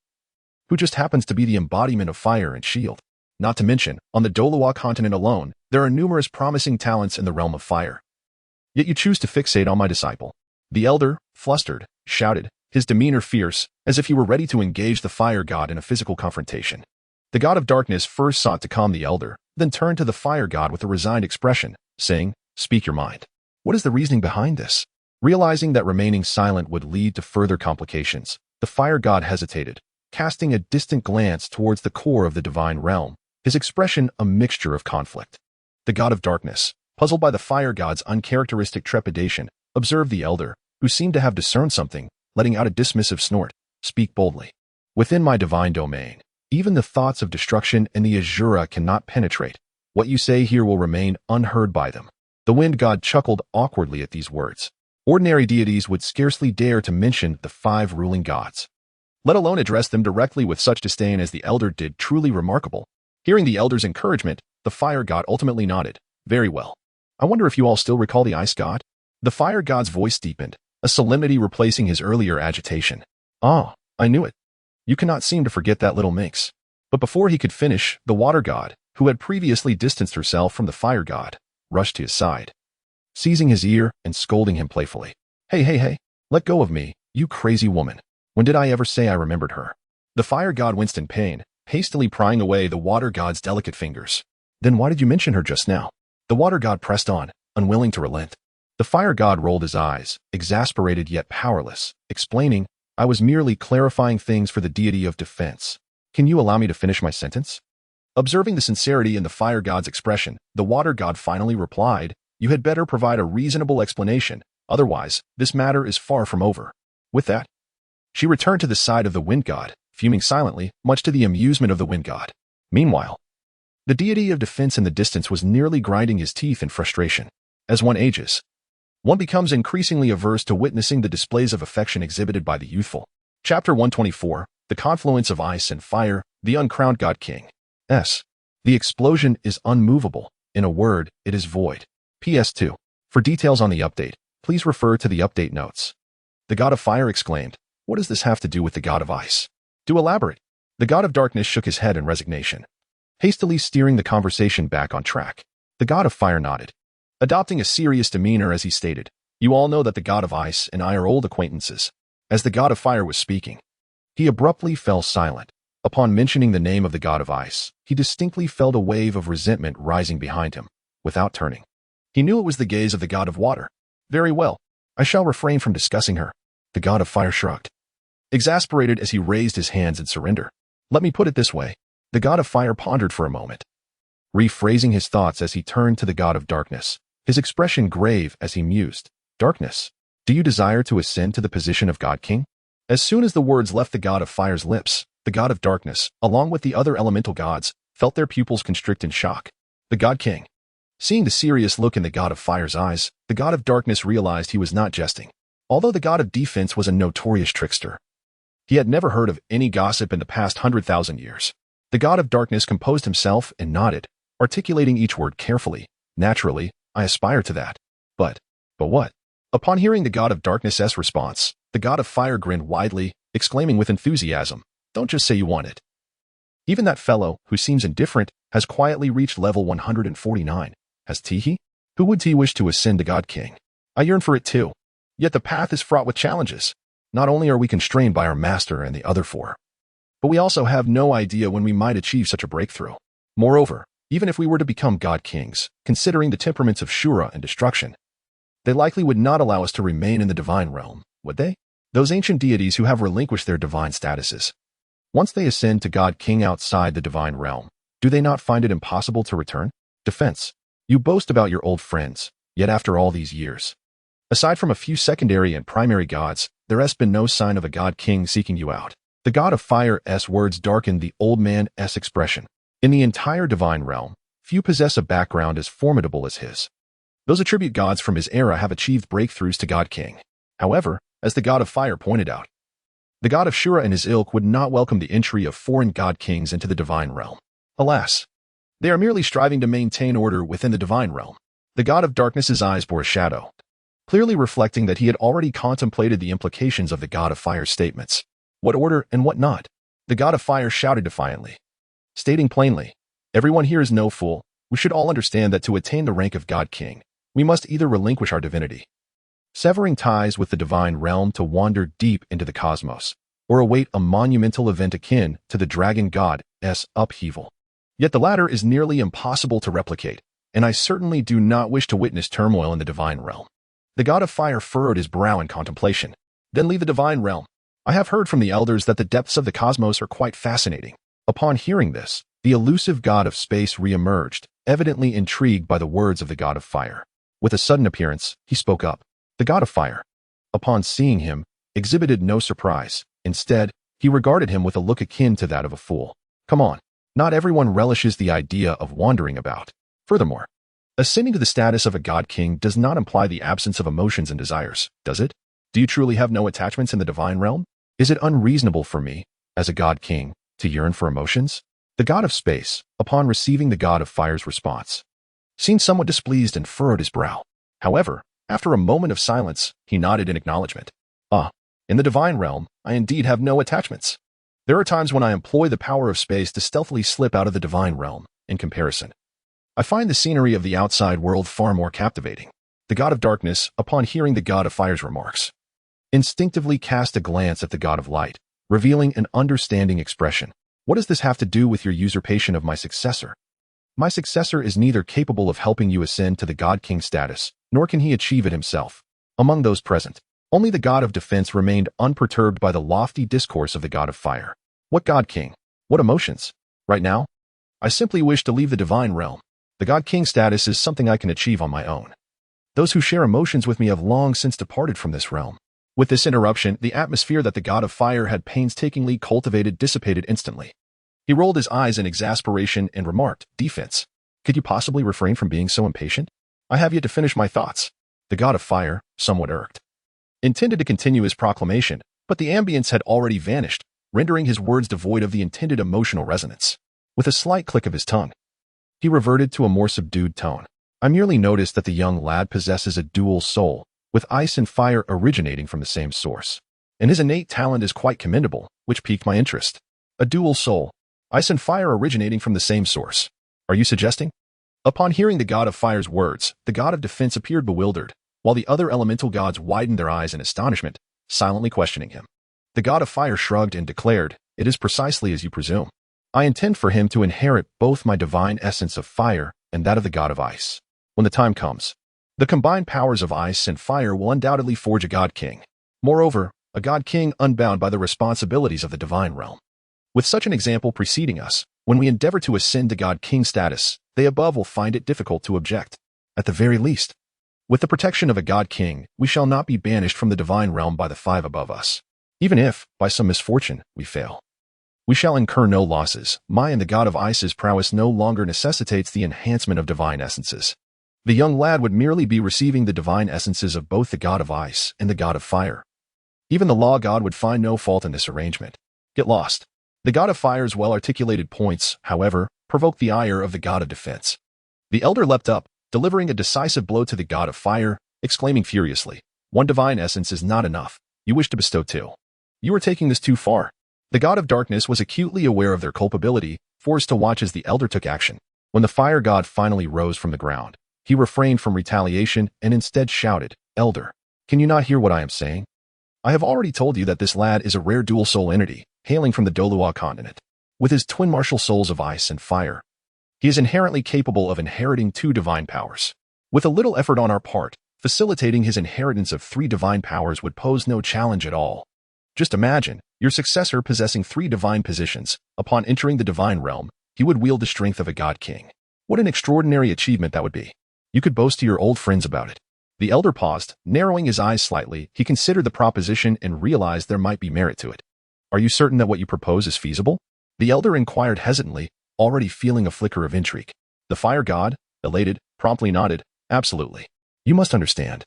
who just happens to be the embodiment of fire and shield? Not to mention, on the Douluo continent alone, there are numerous promising talents in the realm of fire. Yet you choose to fixate on my disciple. The elder, flustered, shouted, his demeanor fierce, as if he were ready to engage the fire god in a physical confrontation. The god of darkness first sought to calm the elder, then turned to the fire god with a resigned expression, saying, "Speak your mind. What is the reasoning behind this?" Realizing that remaining silent would lead to further complications, the fire god hesitated, casting a distant glance towards the core of the divine realm, his expression a mixture of conflict. The god of darkness, puzzled by the fire god's uncharacteristic trepidation, observed the elder, who seemed to have discerned something, letting out a dismissive snort. "Speak boldly. Within my divine domain, even the thoughts of destruction and the Azura cannot penetrate. What you say here will remain unheard by them." The wind god chuckled awkwardly at these words. Ordinary deities would scarcely dare to mention the 5 ruling gods, let alone address them directly with such disdain as the elder did. Truly remarkable. Hearing the elder's encouragement, the fire god ultimately nodded. "Very well. I wonder if you all still recall the ice god?" The fire god's voice deepened, a solemnity replacing his earlier agitation. "Ah, I knew it. You cannot seem to forget that little minx." But before he could finish, the water god, who had previously distanced herself from the fire god, rushed to his side, seizing his ear and scolding him playfully. Hey, let go of me, you crazy woman. When did I ever say I remembered her?" The fire god winced in pain, hastily prying away the water god's delicate fingers. "Then why did you mention her just now?" The water god pressed on, unwilling to relent. The fire god rolled his eyes, exasperated yet powerless, explaining, "I was merely clarifying things for the deity of defense. Can you allow me to finish my sentence?" Observing the sincerity in the fire god's expression, the water god finally replied, "You had better provide a reasonable explanation, otherwise, this matter is far from over." With that, She returned to the side of the wind god, fuming silently, much to the amusement of the wind god. Meanwhile, the deity of defense in the distance was nearly grinding his teeth in frustration. As one ages, one becomes increasingly averse to witnessing the displays of affection exhibited by the youthful. Chapter 124, The Confluence of Ice and Fire, the Uncrowned God King. S. The explosion is unmovable. In a word, it is void. PS2. For details on the update, please refer to the update notes. The God of Fire exclaimed, "What does this have to do with the God of Ice? Do elaborate." The God of Darkness shook his head in resignation, hastily steering the conversation back on track. The God of Fire nodded, adopting a serious demeanor as he stated, "You all know that the God of Ice and I are old acquaintances." As the God of Fire was speaking, he abruptly fell silent. Upon mentioning the name of the God of Ice, he distinctly felt a wave of resentment rising behind him. Without turning, he knew it was the gaze of the God of Water. "Very well, I shall refrain from discussing her." The God of Fire shrugged, exasperated as he raised his hands in surrender. "Let me put it this way." The God of Fire pondered for a moment, rephrasing his thoughts as he turned to the God of Darkness, his expression grave as he mused. "Darkness, do you desire to ascend to the position of God King?" As soon as the words left the God of Fire's lips, the God of Darkness, along with the other elemental gods, felt their pupils constrict in shock. The God King. Seeing the serious look in the God of Fire's eyes, the God of Darkness realized he was not jesting. Although the God of Defense was a notorious trickster, he had never heard of any gossip in the past 100,000 years. The God of Darkness composed himself and nodded, articulating each word carefully. "Naturally, I aspire to that. But what?" Upon hearing the God of Darkness's response, the God of Fire grinned widely, exclaiming with enthusiasm, "Don't just say you want it. Even that fellow, who seems indifferent, has quietly reached level 149. Has he? Who would he wish to ascend to God King? I yearn for it too. Yet the path is fraught with challenges. Not only are we constrained by our master and the other four, but we also have no idea when we might achieve such a breakthrough. Moreover, even if we were to become God Kings, considering the temperaments of Shura and destruction, they likely would not allow us to remain in the divine realm, would they? Those ancient deities who have relinquished their divine statuses, once they ascend to God King outside the divine realm, do they not find it impossible to return? Defense. You boast about your old friends, yet after all these years, aside from a few secondary and primary gods, there has been no sign of a God King seeking you out. The God of Fire's words darkened the old man's expression. In the entire divine realm, few possess a background as formidable as his. Those attribute gods from his era have achieved breakthroughs to God King. However, as the God of Fire pointed out, the God of Shura and his ilk would not welcome the entry of foreign God Kings into the divine realm. Alas, they are merely striving to maintain order within the divine realm. The God of Darkness's eyes bore a shadow, clearly reflecting that he had already contemplated the implications of the God of Fire's statements. What order and what not? The God of Fire shouted defiantly, stating plainly, "Everyone here is no fool. We should all understand that to attain the rank of God King, we must either relinquish our divinity, severing ties with the divine realm to wander deep into the cosmos, or await a monumental event akin to the dragon god's upheaval. Yet the latter is nearly impossible to replicate, and I certainly do not wish to witness turmoil in the divine realm." The God of Fire furrowed his brow in contemplation. "Then leave the divine realm. I have heard from the elders that the depths of the cosmos are quite fascinating." Upon hearing this, the elusive God of Space re-emerged, evidently intrigued by the words of the God of Fire. With a sudden appearance, he spoke up. The God of Fire, upon seeing him, exhibited no surprise. Instead, he regarded him with a look akin to that of a fool. "Come on. Not everyone relishes the idea of wandering about. Furthermore, ascending to the status of a God King does not imply the absence of emotions and desires, does it? Do you truly have no attachments in the divine realm? Is it unreasonable for me, as a God King, to yearn for emotions?" The God of Space, upon receiving the God of Fire's response, seemed somewhat displeased and furrowed his brow. However, after a moment of silence, he nodded in acknowledgement. In the divine realm, I indeed have no attachments. There are times when I employ the power of space to stealthily slip out of the divine realm. In comparison, I find the scenery of the outside world far more captivating." The God of Darkness, upon hearing the God of Fire's remarks, instinctively cast a glance at the God of Light, revealing an understanding expression. "What does this have to do with your usurpation of my successor? My successor is neither capable of helping you ascend to the God King status, nor can he achieve it himself." Among those present, only the God of Defense remained unperturbed by the lofty discourse of the God of Fire. "What God King? What emotions? Right now, I simply wish to leave the divine realm. The God King status is something I can achieve on my own. Those who share emotions with me have long since departed from this realm. With this interruption, the atmosphere that the god of fire had painstakingly cultivated dissipated instantly. He rolled his eyes in exasperation and remarked, "Defense. Could you possibly refrain from being so impatient? I have yet to finish my thoughts." The god of fire, somewhat irked, intended to continue his proclamation, but the ambience had already vanished, rendering his words devoid of the intended emotional resonance. With a slight click of his tongue, he reverted to a more subdued tone. "I merely noticed that the young lad possesses a dual soul, with ice and fire originating from the same source. And his innate talent is quite commendable, which piqued my interest. A dual soul, ice and fire originating from the same source. Are you suggesting?" Upon hearing the god of fire's words, the god of defense appeared bewildered, while the other elemental gods widened their eyes in astonishment, silently questioning him. The god of fire shrugged and declared, "It is precisely as you presume. I intend for him to inherit both my divine essence of fire and that of the god of ice. When the time comes, the combined powers of ice and fire will undoubtedly forge a god king. Moreover, a god king unbound by the responsibilities of the divine realm. With such an example preceding us, when we endeavor to ascend to god king status, they above will find it difficult to object. At the very least, with the protection of a god king, we shall not be banished from the divine realm by the five above us. Even if, by some misfortune, we fail, we shall incur no losses. My and the god of ice's prowess no longer necessitates the enhancement of divine essences. The young lad would merely be receiving the divine essences of both the god of ice and the god of fire. Even the law god would find no fault in this arrangement. Get lost." The god of fire's well-articulated points, however, provoked the ire of the god of defense. The elder leapt up, delivering a decisive blow to the god of fire, exclaiming furiously, "One divine essence is not enough. You wish to bestow two. You are taking this too far." The god of darkness was acutely aware of their culpability, forced to watch as the elder took action. When the fire god finally rose from the ground, he refrained from retaliation and instead shouted, "Elder, can you not hear what I am saying? I have already told you that this lad is a rare dual soul entity, hailing from the Douluo continent. With his twin martial souls of ice and fire, he is inherently capable of inheriting two divine powers. With a little effort on our part, facilitating his inheritance of three divine powers would pose no challenge at all. Just imagine, your successor possessing three divine positions. Upon entering the divine realm, he would wield the strength of a god king. What an extraordinary achievement that would be. You could boast to your old friends about it." The elder paused, narrowing his eyes slightly. He considered the proposition and realized there might be merit to it. "Are you certain that what you propose is feasible?" The elder inquired hesitantly, already feeling a flicker of intrigue. The fire god, elated, promptly nodded, "Absolutely. You must understand.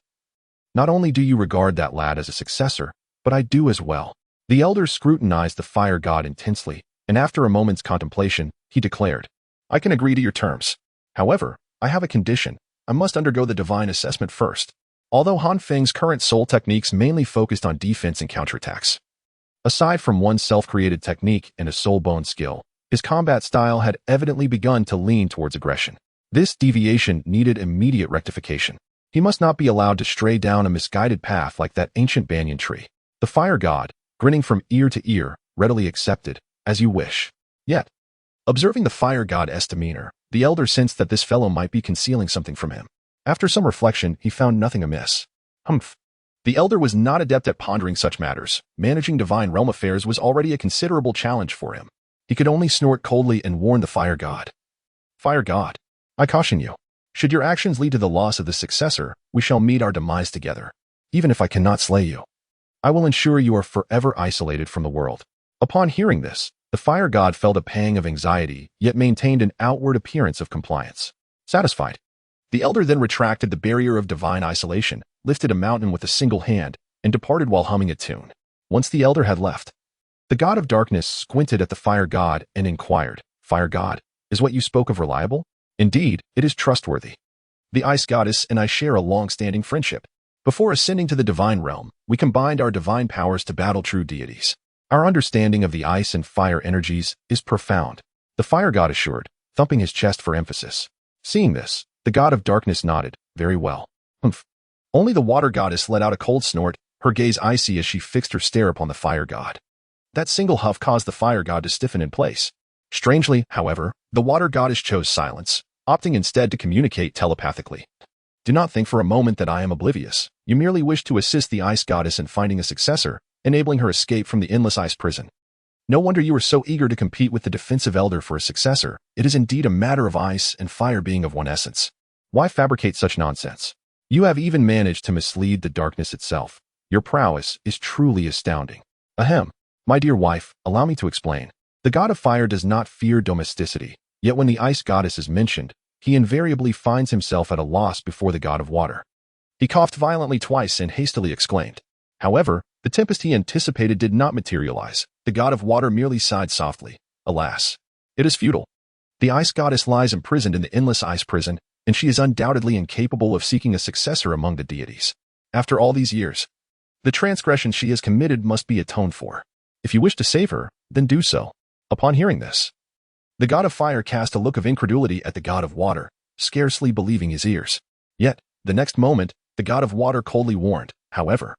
Not only do you regard that lad as a successor, but I do as well." The elder scrutinized the fire god intensely, and after a moment's contemplation, he declared, "I can agree to your terms. However, I have a condition. I must undergo the divine assessment first." Although Han Feng's current soul techniques mainly focused on defense and counterattacks, aside from one self-created technique and a soul bone skill, his combat style had evidently begun to lean towards aggression. This deviation needed immediate rectification. He must not be allowed to stray down a misguided path like that ancient banyan tree. The fire god, grinning from ear to ear, readily accepted, "As you wish." Yet, observing the fire god's demeanor, the elder sensed that this fellow might be concealing something from him. After some reflection, he found nothing amiss. Humph. The elder was not adept at pondering such matters. Managing divine realm affairs was already a considerable challenge for him. He could only snort coldly and warn the fire god. "Fire god, I caution you. Should your actions lead to the loss of the successor, we shall meet our demise together. Even if I cannot slay you, I will ensure you are forever isolated from the world." Upon hearing this, the fire god felt a pang of anxiety, yet maintained an outward appearance of compliance. Satisfied, the elder then retracted the barrier of divine isolation, lifted a mountain with a single hand, and departed while humming a tune. Once the elder had left, the god of darkness squinted at the fire god and inquired, "Fire god, is what you spoke of reliable?" "Indeed, it is trustworthy. The ice goddess and I share a long-standing friendship. Before ascending to the divine realm, we combined our divine powers to battle true deities. Our understanding of the ice and fire energies is profound," the fire god assured, thumping his chest for emphasis. Seeing this, the god of darkness nodded, "Very well." Humph. Only the water goddess let out a cold snort, her gaze icy as she fixed her stare upon the fire god. That single huff caused the fire god to stiffen in place. Strangely, however, the water goddess chose silence, opting instead to communicate telepathically. "Do not think for a moment that I am oblivious. You merely wish to assist the ice goddess in finding a successor, enabling her escape from the endless ice prison. No wonder you are so eager to compete with the defensive elder for a successor. It is indeed a matter of ice and fire being of one essence. Why fabricate such nonsense? You have even managed to mislead the darkness itself. Your prowess is truly astounding. Ahem. My dear wife, allow me to explain. The god of fire does not fear domesticity, yet when the ice goddess is mentioned, he invariably finds himself at a loss before the god of water. He coughed violently twice and hastily exclaimed. However, the tempest he anticipated did not materialize. The god of water merely sighed softly. Alas, it is futile. The ice goddess lies imprisoned in the endless ice prison, and she is undoubtedly incapable of seeking a successor among the deities. After all these years, the transgression she has committed must be atoned for. If you wish to save her, then do so. Upon hearing this, the god of fire cast a look of incredulity at the god of water, scarcely believing his ears. Yet, the next moment, the god of water coldly warned, however,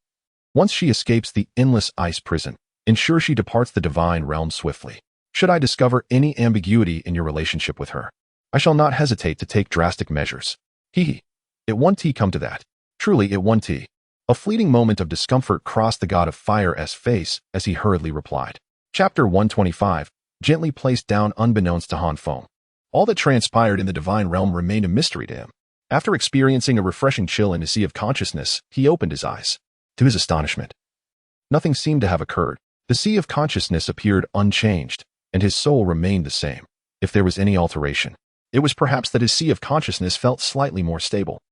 once she escapes the endless ice prison, ensure she departs the divine realm swiftly. Should I discover any ambiguity in your relationship with her, I shall not hesitate to take drastic measures. Hee. It won't come to that. Truly, it won't. A fleeting moment of discomfort crossed the god of fire's face as he hurriedly replied. Chapter 125, gently placed down unbeknownst to Han Feng. All that transpired in the divine realm remained a mystery to him. After experiencing a refreshing chill in his sea of consciousness, he opened his eyes. To his astonishment, nothing seemed to have occurred. The sea of consciousness appeared unchanged, and his soul remained the same. If there was any alteration, it was perhaps that his sea of consciousness felt slightly more stable.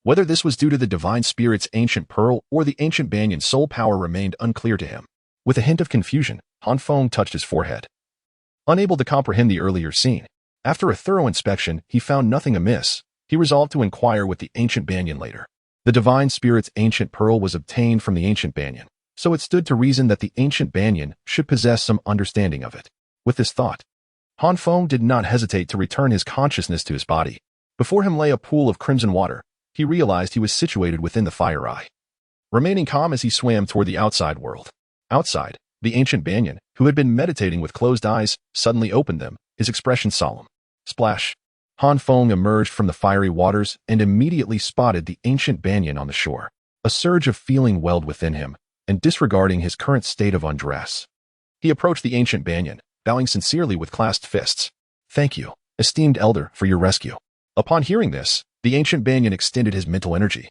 Whether this was due to the divine spirit's ancient pearl or the ancient banyan's soul power remained unclear to him. With a hint of confusion, Han Feng touched his forehead. Unable to comprehend the earlier scene, after a thorough inspection, he found nothing amiss. He resolved to inquire with the ancient banyan later. The divine spirit's ancient pearl was obtained from the ancient banyan, so it stood to reason that the ancient banyan should possess some understanding of it. With this thought, Han Feng did not hesitate to return his consciousness to his body. Before him lay a pool of crimson water. He realized he was situated within the fire eye. Remaining calm as he swam toward the outside world. Outside, the ancient banyan, who had been meditating with closed eyes, suddenly opened them, his expression solemn. Splash! Han Feng emerged from the fiery waters and immediately spotted the ancient banyan on the shore. A surge of feeling welled within him, and disregarding his current state of undress, he approached the ancient banyan, bowing sincerely with clasped fists. Thank you, esteemed elder, for your rescue. Upon hearing this, the ancient banyan extended his mental energy,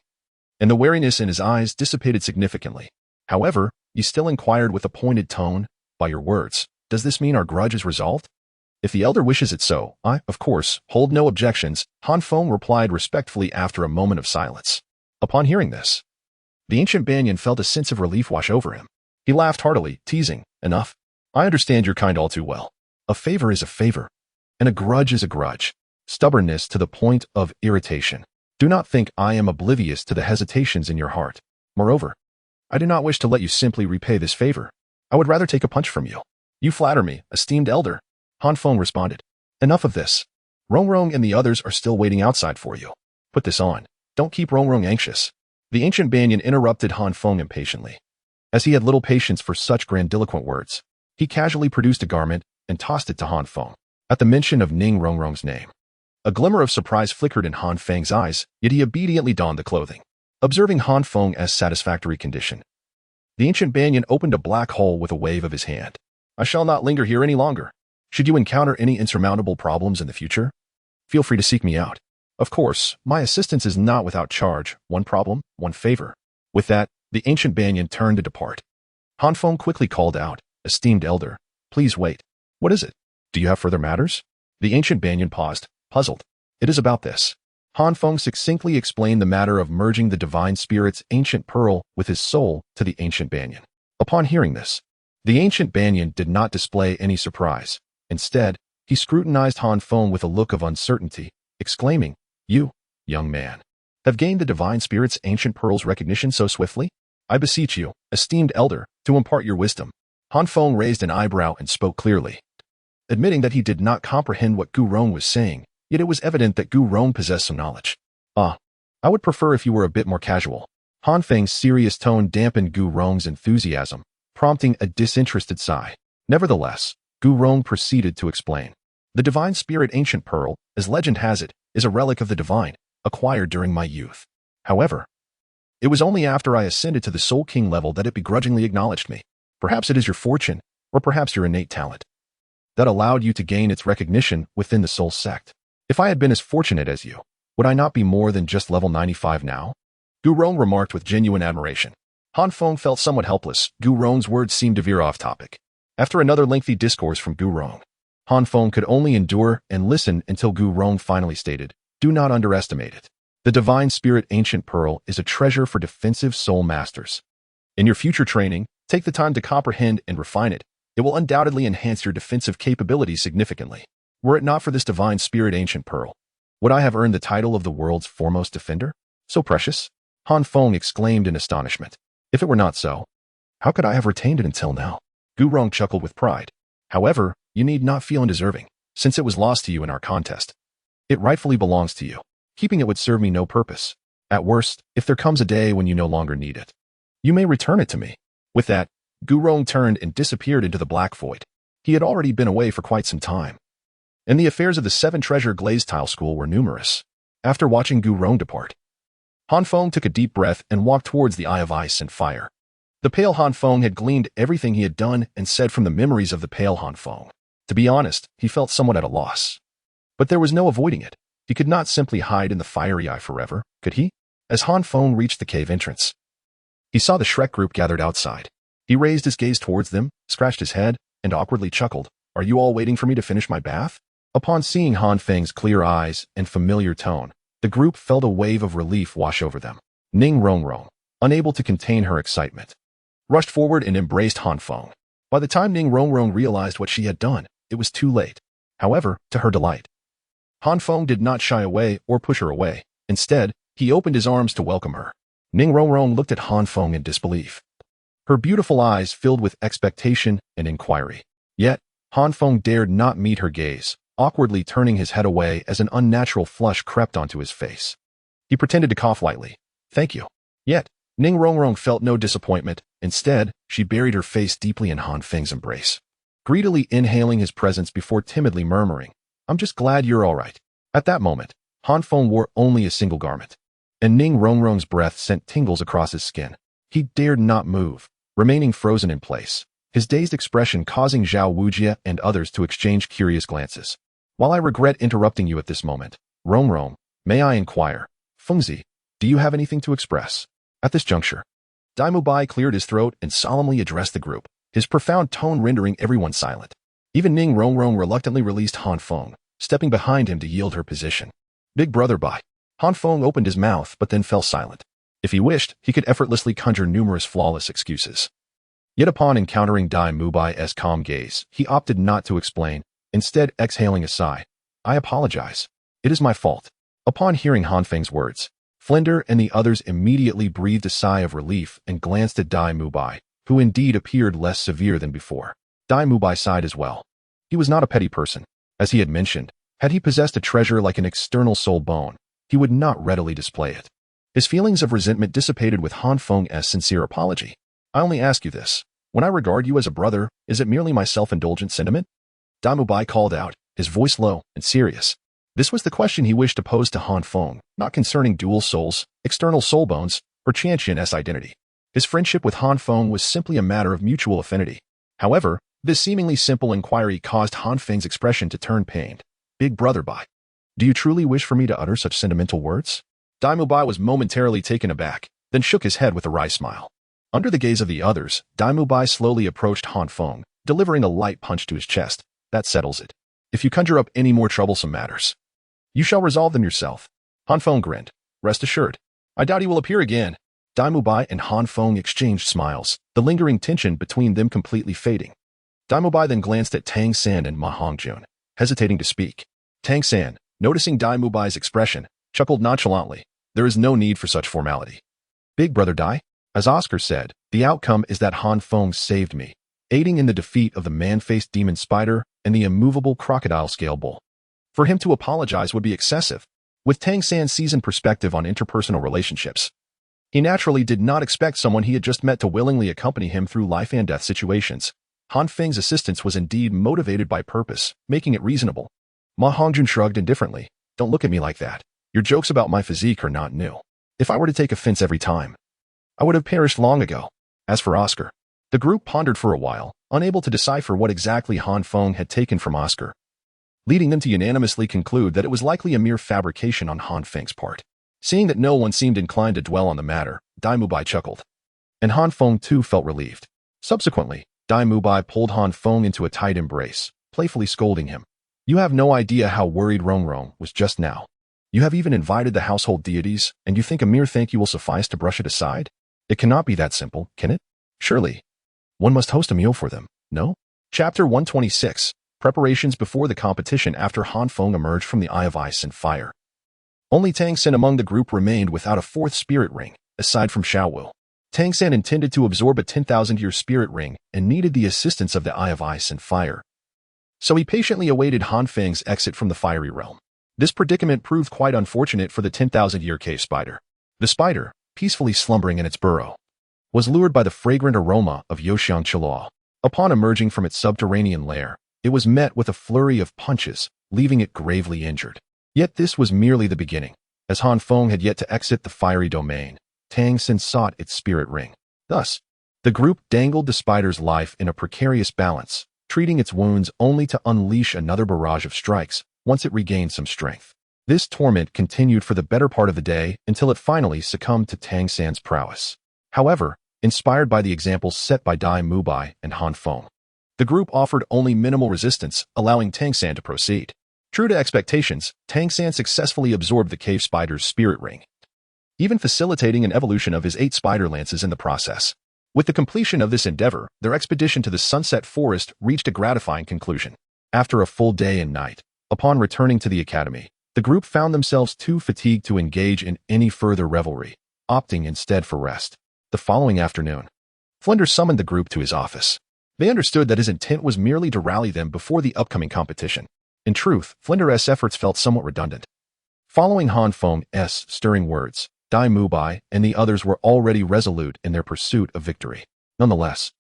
and the wariness in his eyes dissipated significantly. However, he still inquired with a pointed tone, by your words, does this mean our grudge is resolved? If the elder wishes it so, I, of course, hold no objections, Han Feng replied respectfully after a moment of silence. Upon hearing this, the ancient banyan felt a sense of relief wash over him. He laughed heartily, teasing, enough. I understand your kind all too well. A favor is a favor, and a grudge is a grudge. Stubbornness to the point of irritation. Do not think I am oblivious to the hesitations in your heart. Moreover, I do not wish to let you simply repay this favor. I would rather take a punch from you. You flatter me, esteemed elder. Han Feng responded. Enough of this. Rong Rong and the others are still waiting outside for you. Put this on. Don't keep Rong Rong anxious. The ancient banyan interrupted Han Feng impatiently. As he had little patience for such grandiloquent words, he casually produced a garment and tossed it to Han Feng. At the mention of Ning Rong Rong's name, a glimmer of surprise flickered in Han Feng's eyes, yet he obediently donned the clothing. Observing Han Feng as satisfactory condition, the ancient banyan opened a black hole with a wave of his hand. I shall not linger here any longer. Should you encounter any insurmountable problems in the future, feel free to seek me out. Of course, my assistance is not without charge. One problem, one favor. With that, the ancient banyan turned to depart. Han Feng quickly called out, esteemed elder, please wait. What is it? Do you have further matters? The ancient banyan paused, puzzled. It is about this. Han Feng succinctly explained the matter of merging the divine spirit's ancient pearl with his soul to the ancient banyan. Upon hearing this, the ancient banyan did not display any surprise. Instead, he scrutinized Han Feng with a look of uncertainty, exclaiming, you, young man, have gained the divine spirit's ancient pearl's recognition so swiftly? I beseech you, esteemed elder, to impart your wisdom. Han Feng raised an eyebrow and spoke clearly, admitting that he did not comprehend what Gu Rong was saying, yet it was evident that Gu Rong possessed some knowledge. I would prefer if you were a bit more casual. Han Feng's serious tone dampened Gu Rong's enthusiasm, prompting a disinterested sigh. Nevertheless, Gu Rong proceeded to explain. The divine spirit ancient pearl, as legend has it, is a relic of the divine, acquired during my youth. However, it was only after I ascended to the Soul King level that it begrudgingly acknowledged me. Perhaps it is your fortune, or perhaps your innate talent, that allowed you to gain its recognition within the Soul sect. If I had been as fortunate as you, would I not be more than just level 95 now? Gu Rong remarked with genuine admiration. Han Feng felt somewhat helpless. Gu Rong's words seemed to veer off topic. After another lengthy discourse from Gu Rong, Han Feng could only endure and listen until Gu Rong finally stated, "Do not underestimate it. The Divine Spirit Ancient Pearl is a treasure for defensive soul masters. In your future training, take the time to comprehend and refine it. It will undoubtedly enhance your defensive capabilities significantly. Were it not for this Divine Spirit Ancient Pearl, would I have earned the title of the world's foremost defender? So precious?" Han Feng exclaimed in astonishment. "If it were not so, how could I have retained it until now?" Gu Rong chuckled with pride. "However, you need not feel undeserving, since it was lost to you in our contest. It rightfully belongs to you. Keeping it would serve me no purpose. At worst, if there comes a day when you no longer need it, you may return it to me." With that, Gu Rong turned and disappeared into the black void. He had already been away for quite some time. And the affairs of the Seven Treasure Glazed Tile School were numerous. After watching Gu Rong depart, Han Feng took a deep breath and walked towards the Eye of Ice and Fire. The pale Han Feng had gleaned everything he had done and said from the memories of the pale Han Feng. To be honest, he felt somewhat at a loss. But there was no avoiding it. He could not simply hide in the fiery eye forever, could he? As Han Feng reached the cave entrance, he saw the Shrek group gathered outside. He raised his gaze towards them, scratched his head, and awkwardly chuckled. "Are you all waiting for me to finish my bath?" Upon seeing Han Feng's clear eyes and familiar tone, the group felt a wave of relief wash over them. Ning Rongrong, unable to contain her excitement, rushed forward and embraced Han Feng. By the time Ning Rongrong realized what she had done, it was too late. However, to her delight, Han Feng did not shy away or push her away. Instead, he opened his arms to welcome her. Ning Rongrong looked at Han Feng in disbelief. Her beautiful eyes filled with expectation and inquiry. Yet, Han Feng dared not meet her gaze, awkwardly turning his head away as an unnatural flush crept onto his face. He pretended to cough lightly. "Thank you." Yet, Ning Rongrong felt no disappointment. Instead, she buried her face deeply in Han Feng's embrace, greedily inhaling his presence before timidly murmuring, "I'm just glad you're all right." At that moment, Han Feng wore only a single garment, and Ning Rongrong's breath sent tingles across his skin. He dared not move, remaining frozen in place, his dazed expression causing Zhao Wujia and others to exchange curious glances. "While I regret interrupting you at this moment, Rongrong, may I inquire, Fengzi, do you have anything to express?" At this juncture, Dai Mubai cleared his throat and solemnly addressed the group, his profound tone rendering everyone silent. Even Ning Rongrong reluctantly released Han Feng, stepping behind him to yield her position. "Big brother Bai." Han Feng opened his mouth but then fell silent. If he wished, he could effortlessly conjure numerous flawless excuses. Yet upon encountering Dai Mubai's calm gaze, he opted not to explain, instead exhaling a sigh. "I apologize. It is my fault." Upon hearing Han Feng's words, Flinder and the others immediately breathed a sigh of relief and glanced at Dai Mubai, who indeed appeared less severe than before. Dai Mubai sighed as well. He was not a petty person. As he had mentioned, had he possessed a treasure like an external soul bone, he would not readily display it. His feelings of resentment dissipated with Han Feng's sincere apology. "I only ask you this. When I regard you as a brother, is it merely my self-indulgent sentiment?" Dai Mubai called out, his voice low and serious. This was the question he wished to pose to Han Feng, not concerning dual souls, external soul bones, or Qianqian's identity. His friendship with Han Feng was simply a matter of mutual affinity. However, this seemingly simple inquiry caused Han Feng's expression to turn pained. "Big brother Bai, do you truly wish for me to utter such sentimental words?" Dai Mubai was momentarily taken aback, then shook his head with a wry smile. Under the gaze of the others, Dai Mubai slowly approached Han Feng, delivering a light punch to his chest. "That settles it. If you conjure up any more troublesome matters, you shall resolve them yourself." Han Feng grinned. "Rest assured, I doubt he will appear again." Dai Mubai and Han Feng exchanged smiles, the lingering tension between them completely fading. Dai Mubai then glanced at Tang San and Ma Hongjun, hesitating to speak. Tang San, noticing Dai Mubai's expression, chuckled nonchalantly. "There is no need for such formality. Big brother Dai, as Oscar said, the outcome is that Han Feng saved me, aiding in the defeat of the man-faced demon spider and the immovable crocodile scale bull. For him to apologize would be excessive." With Tang San's seasoned perspective on interpersonal relationships, he naturally did not expect someone he had just met to willingly accompany him through life and death situations. Han Feng's assistance was indeed motivated by purpose, making it reasonable. Ma Hongjun shrugged indifferently. "Don't look at me like that. Your jokes about my physique are not new. If I were to take offense every time, I would have perished long ago." As for Oscar, the group pondered for a while, unable to decipher what exactly Han Feng had taken from Oscar, leading them to unanimously conclude that it was likely a mere fabrication on Han Feng's part. Seeing that no one seemed inclined to dwell on the matter, Dai Mubai chuckled. and Han Feng too felt relieved. Subsequently, Dai Mubai pulled Han Feng into a tight embrace, playfully scolding him. You have no idea how worried Rong Rong was just now. You have even invited the household deities, and you think a mere thank you will suffice to brush it aside? It cannot be that simple, can it? Surely. One must host a meal for them, no? Chapter 126. Preparations before the competition after Han Feng emerged from the Eye of Ice and Fire. Only Tang San among the group remained without a fourth spirit ring, aside from Xiaowu. Tang San intended to absorb a 10,000-year spirit ring and needed the assistance of the Eye of Ice and Fire. So he patiently awaited Han Feng's exit from the fiery realm. This predicament proved quite unfortunate for the 10,000-year cave spider. The spider, peacefully slumbering in its burrow, was lured by the fragrant aroma of Yoxiang Chiluo. Upon emerging from its subterranean lair, it was met with a flurry of punches, leaving it gravely injured. Yet this was merely the beginning. As Han Feng had yet to exit the fiery domain, Tang San sought its spirit ring. Thus, the group dangled the spider's life in a precarious balance, treating its wounds only to unleash another barrage of strikes once it regained some strength. This torment continued for the better part of the day until it finally succumbed to Tang San's prowess. However, inspired by the examples set by Dai Mubai and Han Feng, the group offered only minimal resistance, allowing Tang San to proceed. True to expectations, Tang San successfully absorbed the cave spider's spirit ring, even facilitating an evolution of his 8 spider lances in the process. With the completion of this endeavor, their expedition to the Sunset Forest reached a gratifying conclusion. After a full day and night, upon returning to the academy, the group found themselves too fatigued to engage in any further revelry, opting instead for rest. The following afternoon, Flinder summoned the group to his office. They understood that his intent was merely to rally them before the upcoming competition. In truth, Flinder's efforts felt somewhat redundant. Following Han Feng's stirring words, Dai Mubai and the others were already resolute in their pursuit of victory. Nonetheless,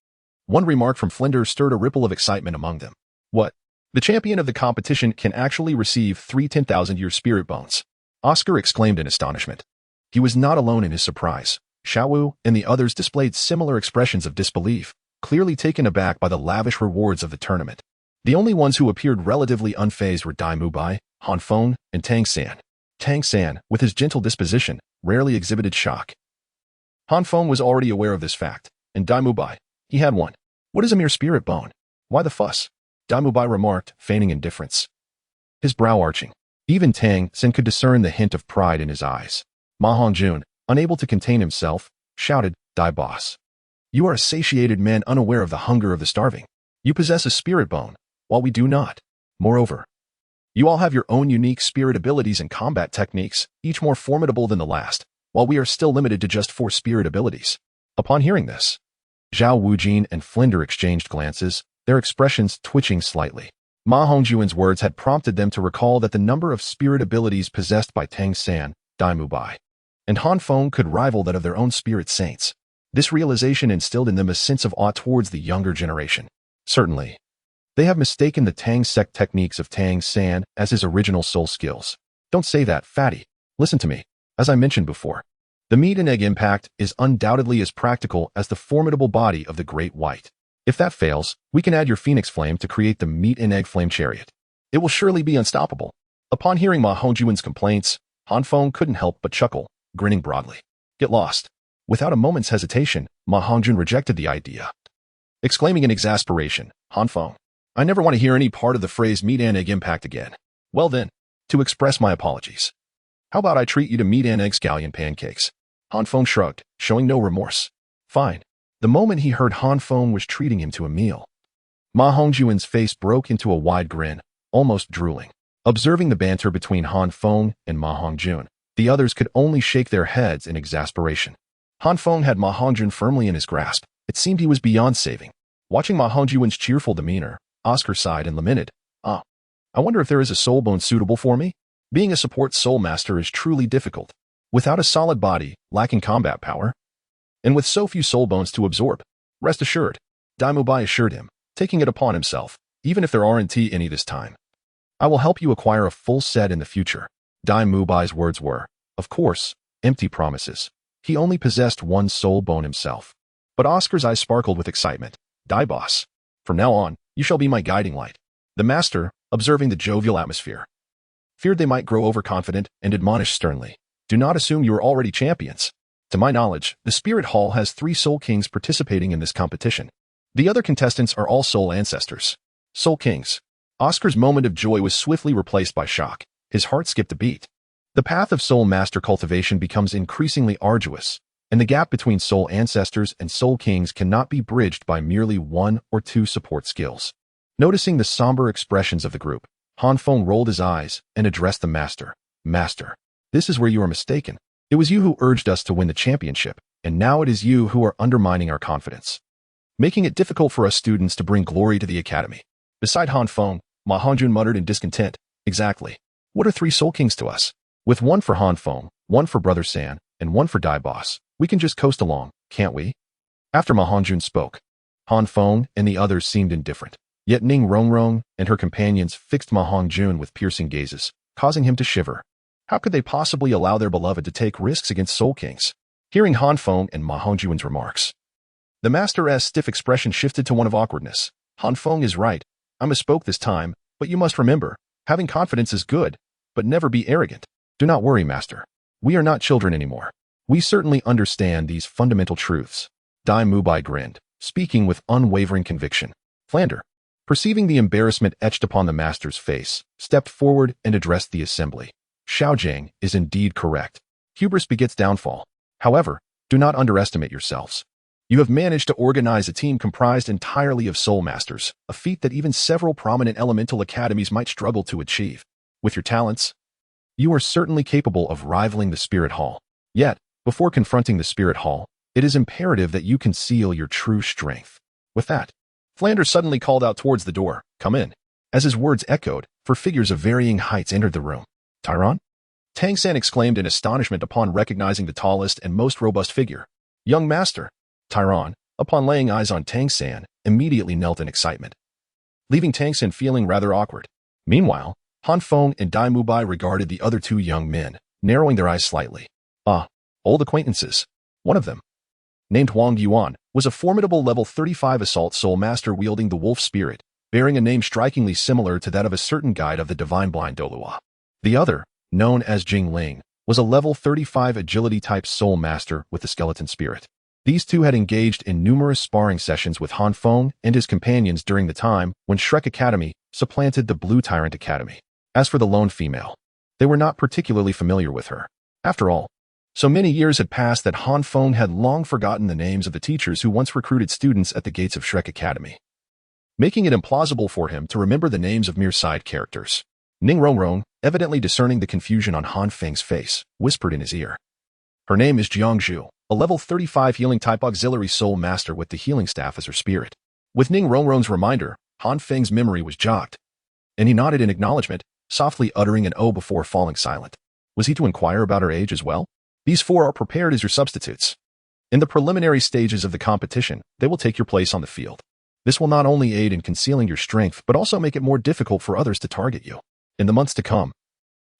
one remark from Flinder stirred a ripple of excitement among them. What? The champion of the competition can actually receive 3 10,000-year spirit bones. Oscar exclaimed in astonishment. He was not alone in his surprise. Xiaowu and the others displayed similar expressions of disbelief, clearly taken aback by the lavish rewards of the tournament. The only ones who appeared relatively unfazed were Dai Mubai, Han Feng, and Tang San. Tang San, with his gentle disposition, rarely exhibited shock. Han Feng was already aware of this fact, and Dai Mubai, he had one. What is a mere spirit bone? Why the fuss? Dai Mubai remarked, feigning indifference. His brow arching. Even Tang San could discern the hint of pride in his eyes. Ma Hongjun, unable to contain himself, shouted, Dai boss. You are a satiated man unaware of the hunger of the starving. You possess a spirit bone, while we do not. Moreover, you all have your own unique spirit abilities and combat techniques, each more formidable than the last, while we are still limited to just 4 spirit abilities. Upon hearing this, Zhao Wujin and Flinder exchanged glances, their expressions twitching slightly. Ma Hongjuan's words had prompted them to recall that the number of spirit abilities possessed by Tang San, Dai Mubai, and Han Feng could rival that of their own spirit saints. This realization instilled in them a sense of awe towards the younger generation. Certainly, they have mistaken the Tang sect techniques of Tang San as his original soul skills. Don't say that, fatty. Listen to me. As I mentioned before, the meat and egg impact is undoubtedly as practical as the formidable body of the Great White. If that fails, we can add your Phoenix Flame to create the meat and egg flame chariot. It will surely be unstoppable. Upon hearing Ma Hongjuan's complaints, Han Feng couldn't help but chuckle, grinning broadly. Get lost. Without a moment's hesitation, Ma Hongjun rejected the idea, exclaiming in exasperation, Han Feng, I never want to hear any part of the phrase meat and egg impact again. Well then, to express my apologies. How about I treat you to meat and egg scallion pancakes? Han Feng shrugged, showing no remorse. Fine. The moment he heard Han Feng was treating him to a meal, Ma Hongjuan's face broke into a wide grin, almost drooling. Observing the banter between Han Feng and Ma Hongjun, the others could only shake their heads in exasperation. Han Feng had Ma Hongjun firmly in his grasp. It seemed he was beyond saving. Watching Ma Hongjuan's cheerful demeanor, Oscar sighed and lamented, I wonder if there is a soul bone suitable for me? Being a support soul master is truly difficult. Without a solid body, lacking combat power, and with so few soul bones to absorb. Rest assured, Dai Mubai assured him, taking it upon himself, even if there aren't any this time. I will help you acquire a full set in the future. Dai Mubai's words were, of course, empty promises. He only possessed 1 soul bone himself. But Oscar's eyes sparkled with excitement. Dai boss. From now on, you shall be my guiding light. The master, observing the jovial atmosphere, feared they might grow overconfident and admonished sternly. Do not assume you are already champions. To my knowledge, the Spirit Hall has 3 Soul Kings participating in this competition. The other contestants are all Soul Ancestors. Soul Kings. Oscar's moment of joy was swiftly replaced by shock. His heart skipped a beat. The path of Soul Master cultivation becomes increasingly arduous, and the gap between Soul Ancestors and Soul Kings cannot be bridged by merely 1 or 2 support skills. Noticing the somber expressions of the group, Han Feng rolled his eyes and addressed the Master. Master, this is where you are mistaken. It was you who urged us to win the championship, and now it is you who are undermining our confidence, making it difficult for us students to bring glory to the academy. Beside Han Feng, Ma Hongjun muttered in discontent. Exactly. What are 3 Soul Kings to us? With 1 for Han Feng, 1 for Brother San, and 1 for Dai Boss, we can just coast along, can't we? After Ma Hongjun spoke, Han Feng and the others seemed indifferent. Yet Ning Rongrong and her companions fixed Ma Hongjun with piercing gazes, causing him to shiver. How could they possibly allow their beloved to take risks against Soul Kings? Hearing Han Feng and Ma Hongjun's remarks, the Master's stiff expression shifted to one of awkwardness. Han Feng is right. I misspoke this time, but you must remember, having confidence is good, but never be arrogant. Do not worry, Master. We are not children anymore. We certainly understand these fundamental truths. Dai Mubai grinned, speaking with unwavering conviction. Flander, perceiving the embarrassment etched upon the Master's face, stepped forward and addressed the assembly. Xiaojiang is indeed correct. Hubris begets downfall. However, do not underestimate yourselves. You have managed to organize a team comprised entirely of Soul Masters, a feat that even several prominent elemental academies might struggle to achieve. With your talents, you are certainly capable of rivaling the Spirit Hall. Yet, before confronting the Spirit Hall, it is imperative that you conceal your true strength. With that, Flander suddenly called out towards the door, "Come in." As his words echoed, 4 figures of varying heights entered the room. Tyron? Tang San exclaimed in astonishment upon recognizing the tallest and most robust figure. Young Master. Tyron, upon laying eyes on Tang San, immediately knelt in excitement, leaving Tang San feeling rather awkward. Meanwhile, Han Feng and Dai Mubai regarded the other 2 young men, narrowing their eyes slightly. Old acquaintances. One of them, named Wang Yuan, was a formidable level 35 assault soul master wielding the wolf spirit, bearing a name strikingly similar to that of a certain guide of the divine blind Douluo. The other, known as Jing Ling, was a level 35 agility type soul master with the skeleton spirit. These 2 had engaged in numerous sparring sessions with Han Feng and his companions during the time when Shrek Academy supplanted the Blue Tyrant Academy. As for the lone female, they were not particularly familiar with her. After all, so many years had passed that Han Feng had long forgotten the names of the teachers who once recruited students at the gates of Shrek Academy, making it implausible for him to remember the names of mere side characters. Ning Rongrong, evidently discerning the confusion on Han Feng's face, whispered in his ear. Her name is Jiangzhu, a level 35 healing type auxiliary soul master with the healing staff as her spirit. With Ning Rongrong's reminder, Han Feng's memory was jogged, and he nodded in acknowledgement, softly uttering an "oh" before falling silent. Was he to inquire about her age as well? These 4 are prepared as your substitutes. In the preliminary stages of the competition, they will take your place on the field. This will not only aid in concealing your strength, but also make it more difficult for others to target you. In the months to come,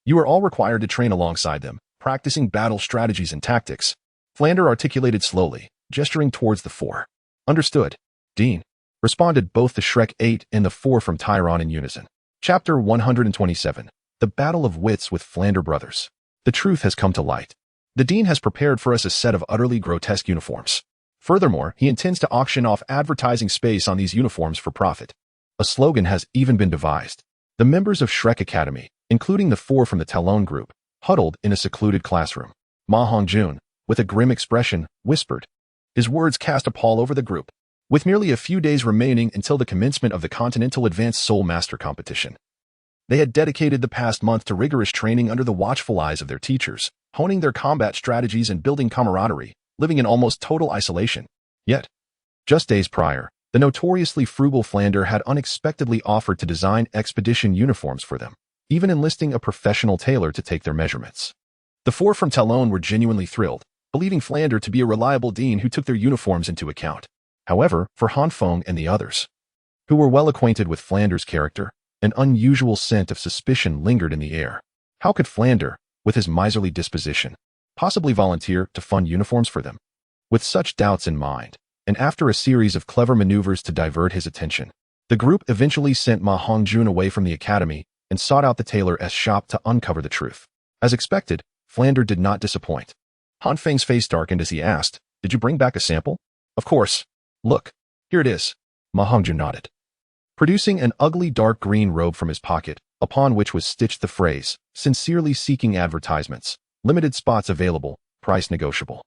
you are all required to train alongside them, practicing battle strategies and tactics. Flander articulated slowly, gesturing towards the 4. Understood, Dean, responded both the Shrek 8 and the 4 from Tyron in unison. Chapter 127. The Battle of Wits with Flander Brothers. The truth has come to light. The Dean has prepared for us a set of utterly grotesque uniforms. Furthermore, he intends to auction off advertising space on these uniforms for profit. A slogan has even been devised. The members of Shrek Academy, including the 4 from the Talon group, huddled in a secluded classroom. Ma Hongjun, with a grim expression, whispered. His words cast a pall over the group. With merely a few days remaining until the commencement of the Continental Advanced Soul Master competition, they had dedicated the past month to rigorous training under the watchful eyes of their teachers, honing their combat strategies and building camaraderie, living in almost total isolation. Yet, just days prior, the notoriously frugal Flander had unexpectedly offered to design expedition uniforms for them, even enlisting a professional tailor to take their measurements. The 4 from Talon were genuinely thrilled, believing Flander to be a reliable dean who took their uniforms into account. However, for Han Feng and the others, who were well acquainted with Flander's character, an unusual scent of suspicion lingered in the air. How could Flander, with his miserly disposition, possibly volunteer to fund uniforms for them? With such doubts in mind, and after a series of clever maneuvers to divert his attention, the group eventually sent Ma Hongjun away from the academy and sought out the tailor's shop to uncover the truth. As expected, Flander did not disappoint. Han Feng's face darkened as he asked, "Did you bring back a sample?" "Of course. Look, here it is." Ma Hongjun nodded, producing an ugly dark green robe from his pocket, upon which was stitched the phrase, "Sincerely seeking advertisements. Limited spots available, price negotiable."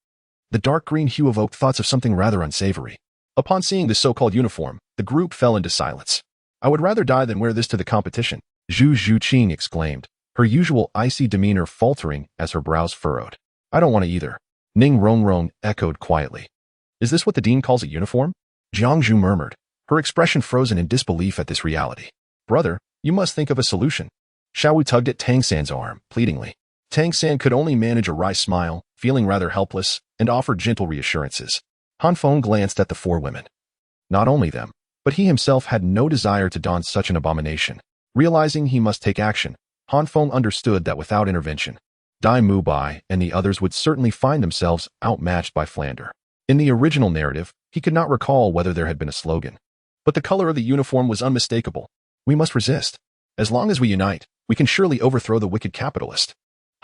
The dark green hue evoked thoughts of something rather unsavory. Upon seeing the so-called uniform, the group fell into silence. "I would rather die than wear this to the competition," Zhu Zhuqing exclaimed, her usual icy demeanor faltering as her brows furrowed. "I don't want to either," Ning Rongrong echoed quietly. "Is this what the dean calls a uniform?" Jiang Zhu murmured, her expression frozen in disbelief at this reality. "Brother, you must think of a solution." Xiaowu tugged at Tang San's arm, pleadingly. Tang San could only manage a wry smile, feeling rather helpless, and offered gentle reassurances. Han Feng glanced at the four women. Not only them, but he himself had no desire to don such an abomination. Realizing he must take action, Han Feng understood that without intervention, Dai Mubai and the others would certainly find themselves outmatched by Flander. In the original narrative, he could not recall whether there had been a slogan. But the color of the uniform was unmistakable. "We must resist. As long as we unite, we can surely overthrow the wicked capitalist."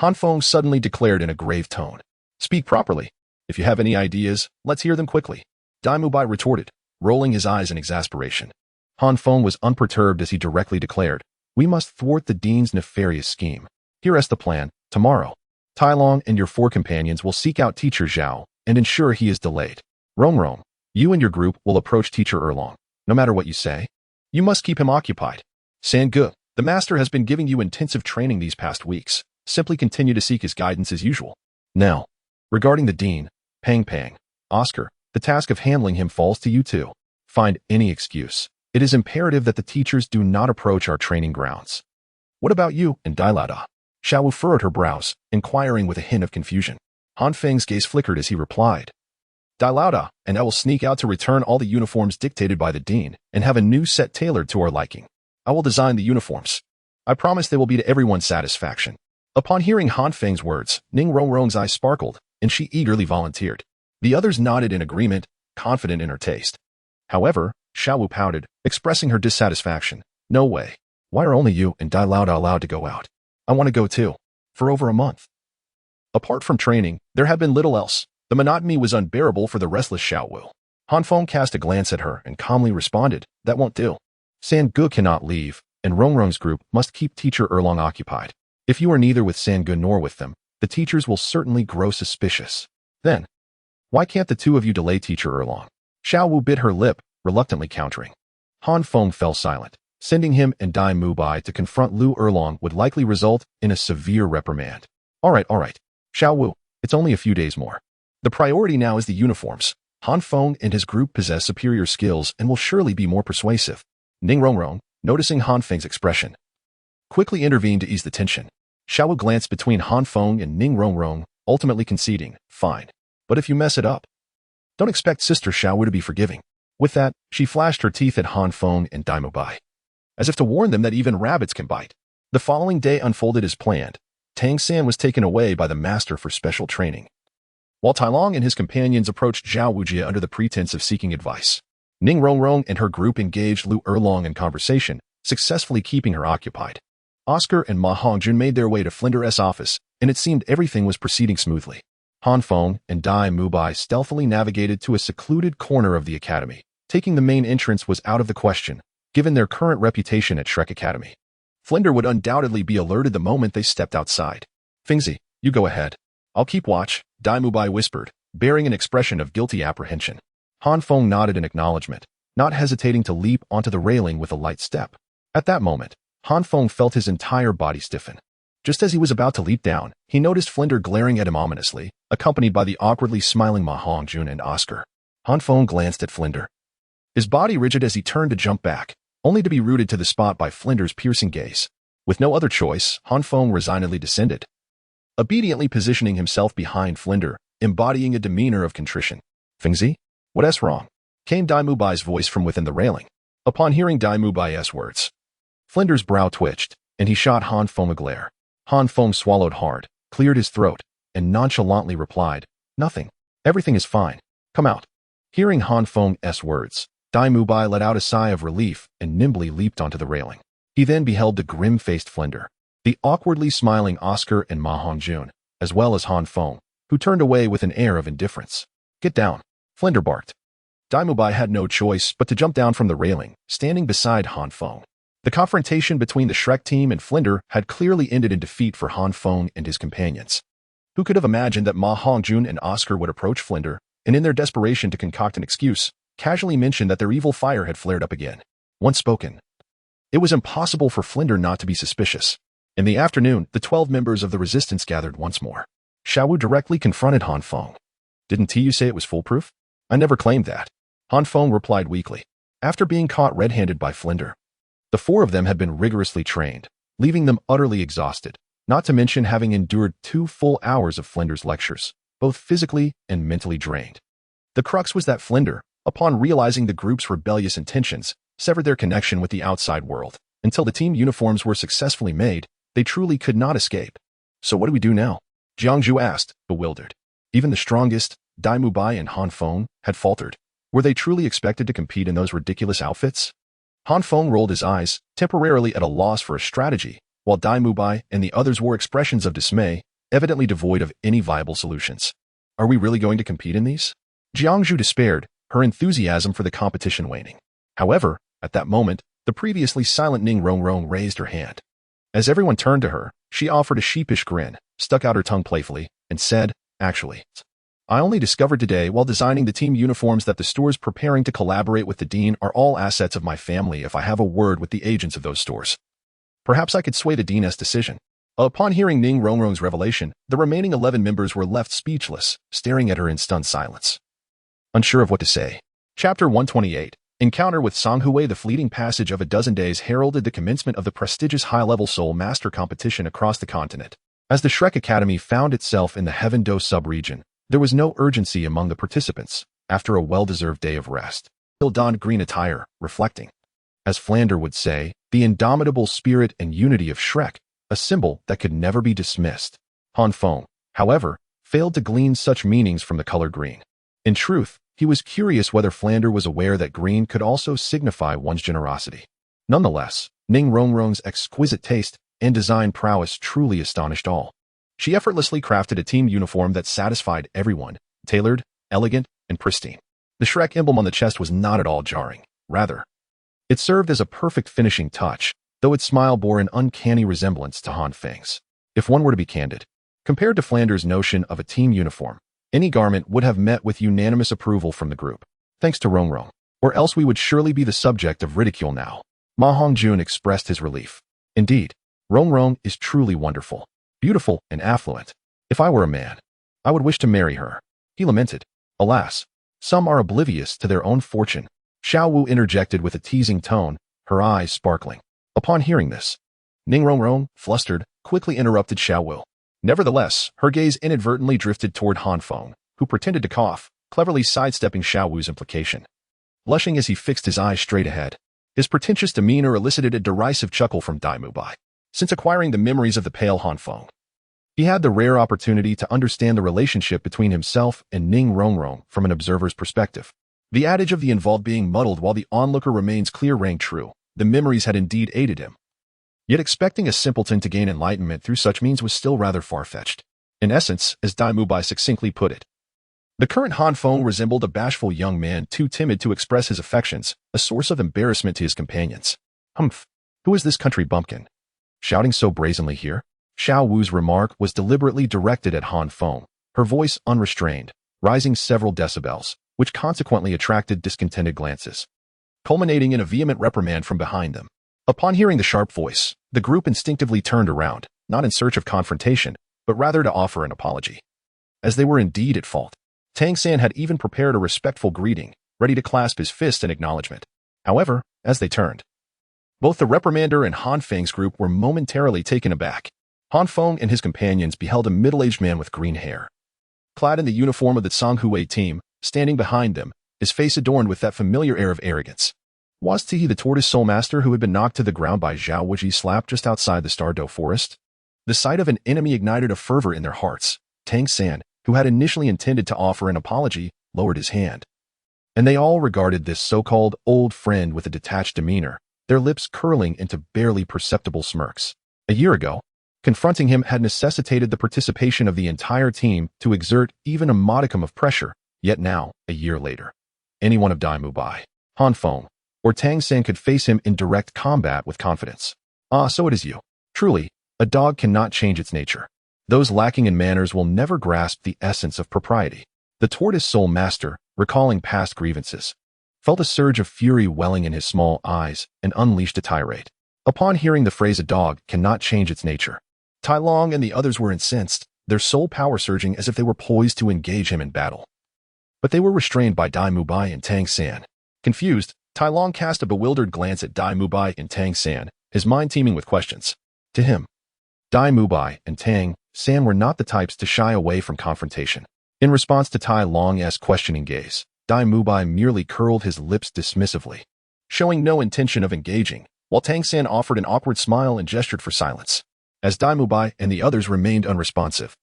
Han Feng suddenly declared in a grave tone. "Speak properly. If you have any ideas, let's hear them quickly." Dai Mubai retorted, rolling his eyes in exasperation. Han Feng was unperturbed as he directly declared, "We must thwart the dean's nefarious scheme. Here is the plan. Tomorrow, Tai Long and your four companions will seek out Teacher Zhao and ensure he is delayed. Rongrong, you and your group will approach Teacher Erlong. No matter what you say, you must keep him occupied. Sangu, the master has been giving you intensive training these past weeks. Simply continue to seek his guidance as usual. Now, regarding the dean, Pang Pang, Oscar, the task of handling him falls to you too. Find any excuse. It is imperative that the teachers do not approach our training grounds." "What about you and Dailada?" Xiaowu furrowed her brows, inquiring with a hint of confusion. Han Feng's gaze flickered as he replied, "Dailada and I will sneak out to return all the uniforms dictated by the dean and have a new set tailored to our liking. I will design the uniforms. I promise they will be to everyone's satisfaction." Upon hearing Han Feng's words, Ning Rongrong's eyes sparkled, and she eagerly volunteered. The others nodded in agreement, confident in her taste. However, Xiaowu pouted, expressing her dissatisfaction. "No way. Why are only you and Dai Lauda allowed to go out? I want to go too. For over a month." Apart from training, there had been little else. The monotony was unbearable for the restless Xiaowu. Han Feng cast a glance at her and calmly responded, "That won't do. Sangu cannot leave, and Rongrong's group must keep Teacher Erlong occupied. If you are neither with Sangu nor with them, the teachers will certainly grow suspicious. Then, why can't the two of you delay Teacher Erlong?" Xiaowu bit her lip, reluctantly countering. Han Feng fell silent. Sending him and Dai Mubai to confront Lu Erlong would likely result in a severe reprimand. All right. Xiaowu, it's only a few days more. The priority now is the uniforms. Han Feng and his group possess superior skills and will surely be more persuasive. Ning Rongrong, noticing Han Feng's expression, quickly intervened to ease the tension. Xiaowu glanced between Han Feng and Ning Rongrong, ultimately conceding, "Fine. But if you mess it up, don't expect Sister Xiaowu to be forgiving." With that, she flashed her teeth at Han Feng and Dai Mubai, as if to warn them that even rabbits can bite. The following day unfolded as planned. Tang San was taken away by the master for special training, while Tai Long and his companions approached Zhao Wujia under the pretense of seeking advice. Ning Rongrong and her group engaged Lu Erlong in conversation, successfully keeping her occupied. Oscar and Ma Hongjun made their way to Flinder's office, and it seemed everything was proceeding smoothly. Han Feng and Dai Mubai stealthily navigated to a secluded corner of the academy. Taking the main entrance was out of the question, given their current reputation at Shrek Academy. Flinder would undoubtedly be alerted the moment they stepped outside. "Fingzi, you go ahead. I'll keep watch," Dai Mubai whispered, bearing an expression of guilty apprehension. Han Feng nodded in acknowledgement, not hesitating to leap onto the railing with a light step. At that moment, Han Feng felt his entire body stiffen. Just as he was about to leap down, he noticed Flinder glaring at him ominously, accompanied by the awkwardly smiling Ma Hongjun and Oscar. Han Feng glanced at Flinder, his body rigid as he turned to jump back, only to be rooted to the spot by Flinder's piercing gaze. With no other choice, Han Feng resignedly descended, obediently positioning himself behind Flinder, embodying a demeanor of contrition. "Fingzi, what's wrong?" came Dai Mubai's voice from within the railing. Upon hearing Dai Mubai's words, Flinder's brow twitched, and he shot Han Feng a glare. Han Feng swallowed hard, cleared his throat, and nonchalantly replied, "Nothing. Everything is fine. Come out." Hearing Han Feng's words, Dai Mubai let out a sigh of relief and nimbly leaped onto the railing. He then beheld the grim-faced Flinder, the awkwardly smiling Oscar and Ma Hongjun, as well as Han Feng, who turned away with an air of indifference. "Get down," Flinder barked. Daimubai had no choice but to jump down from the railing, standing beside Han Feng. The confrontation between the Shrek team and Flinder had clearly ended in defeat for Han Feng and his companions. Who could have imagined that Ma Hongjun and Oscar would approach Flinder, and in their desperation to concoct an excuse, casually mention that their evil fire had flared up again? Once spoken. It was impossible for Flinder not to be suspicious. In the afternoon, the 12 members of the resistance gathered once more. Xiaowu directly confronted Han Feng. "Didn't you say it was foolproof?" "I never claimed that," Han Feng replied weakly. After being caught red-handed by Flinder, the four of them had been rigorously trained, leaving them utterly exhausted, not to mention having endured 2 full hours of Flinder's lectures, both physically and mentally drained. The crux was that Flinder, upon realizing the group's rebellious intentions, severed their connection with the outside world. Until the team uniforms were successfully made, they truly could not escape. "So what do we do now?" Jiangzhu asked, bewildered. Even the strongest, Daimubai and Han Feng, had faltered. Were they truly expected to compete in those ridiculous outfits? Han Feng rolled his eyes, temporarily at a loss for a strategy, while Daimubai and the others wore expressions of dismay, evidently devoid of any viable solutions. "Are we really going to compete in these?" Jiangzhu despaired, her enthusiasm for the competition waning. However, at that moment, the previously silent Ning Rongrong raised her hand. As everyone turned to her, she offered a sheepish grin, stuck out her tongue playfully, and said, "Actually, I only discovered today while designing the team uniforms that the stores preparing to collaborate with the Dean are all assets of my family if I have a word with the agents of those stores. Perhaps I could sway the Dean's decision." Upon hearing Ning Rongrong's revelation, the remaining 11 members were left speechless, staring at her in stunned silence. Unsure of what to say. Chapter 128. Encounter with Songhui. The fleeting passage of a dozen days heralded the commencement of the prestigious high-level Soulmaster competition across the continent. As the Shrek Academy found itself in the Heaven Do sub-region, there was no urgency among the participants, after a well-deserved day of rest. Bill donned green attire, reflecting, as Flander would say, the indomitable spirit and unity of Shrek, a symbol that could never be dismissed. Han Feng, however, failed to glean such meanings from the color green. In truth, he was curious whether Flander was aware that green could also signify one's generosity. Nonetheless, Ning Rongrong's exquisite taste and design prowess truly astonished all. She effortlessly crafted a team uniform that satisfied everyone, tailored, elegant, and pristine. The Shrek emblem on the chest was not at all jarring. Rather, it served as a perfect finishing touch, though its smile bore an uncanny resemblance to Han Feng's. If one were to be candid, compared to Flander's notion of a team uniform, any garment would have met with unanimous approval from the group, thanks to Rongrong, or else we would surely be the subject of ridicule now. Ma Hongjun expressed his relief. Indeed, Rongrong is truly wonderful, beautiful, and affluent. If I were a man, I would wish to marry her. He lamented. Alas, some are oblivious to their own fortune. Xiaowu interjected with a teasing tone, her eyes sparkling. Upon hearing this, Ning Rongrong, flustered, quickly interrupted Xiaowu. Nevertheless, her gaze inadvertently drifted toward Han Feng, who pretended to cough, cleverly sidestepping Xiaowu's implication. Blushing as he fixed his eyes straight ahead, his pretentious demeanor elicited a derisive chuckle from Daimubai. Since acquiring the memories of the pale Han Feng, he had the rare opportunity to understand the relationship between himself and Ning Rongrong from an observer's perspective. The adage of the involved being muddled while the onlooker remains clear rang true. The memories had indeed aided him. Yet expecting a simpleton to gain enlightenment through such means was still rather far-fetched. In essence, as Daimubai succinctly put it, the current Han Feng resembled a bashful young man too timid to express his affections, a source of embarrassment to his companions. Humph! Who is this country bumpkin? Shouting so brazenly here? Xiaowu's remark was deliberately directed at Han Feng, her voice unrestrained, rising several decibels, which consequently attracted discontented glances, culminating in a vehement reprimand from behind them. Upon hearing the sharp voice, the group instinctively turned around, not in search of confrontation, but rather to offer an apology. As they were indeed at fault, Tang San had even prepared a respectful greeting, ready to clasp his fist in acknowledgement. However, as they turned, both the reprimander and Han Feng's group were momentarily taken aback. Han Feng and his companions beheld a middle-aged man with green hair, clad in the uniform of the Songhui team, standing behind them, his face adorned with that familiar air of arrogance. Was he the tortoise Soulmaster who had been knocked to the ground by Zhao Wuji's slap just outside the Stardo forest? The sight of an enemy ignited a fervor in their hearts. Tang San, who had initially intended to offer an apology, lowered his hand. And they all regarded this so-called old friend with a detached demeanor, their lips curling into barely perceptible smirks. A year ago, Confronting him had necessitated the participation of the entire team to exert even a modicum of pressure, yet now, a year later, any one of Dai Mubai, Han Feng, or Tang San could face him in direct combat with confidence. Ah, so it is you. Truly, a dog cannot change its nature. Those lacking in manners will never grasp the essence of propriety. The tortoise soul master, recalling past grievances, felt a surge of fury welling in his small eyes and unleashed a tirade. Upon hearing the phrase "a dog cannot change its nature," Tai Long and the others were incensed, their soul power surging as if they were poised to engage him in battle. But they were restrained by Dai Mubai and Tang San. Confused, Tai Long cast a bewildered glance at Dai Mubai and Tang San, his mind teeming with questions. To him, Dai Mubai and Tang San were not the types to shy away from confrontation. In response to Tai Long's questioning gaze, Dai Mubai merely curled his lips dismissively, showing no intention of engaging, while Tang San offered an awkward smile and gestured for silence. As Dai Mubai and the others remained unresponsive,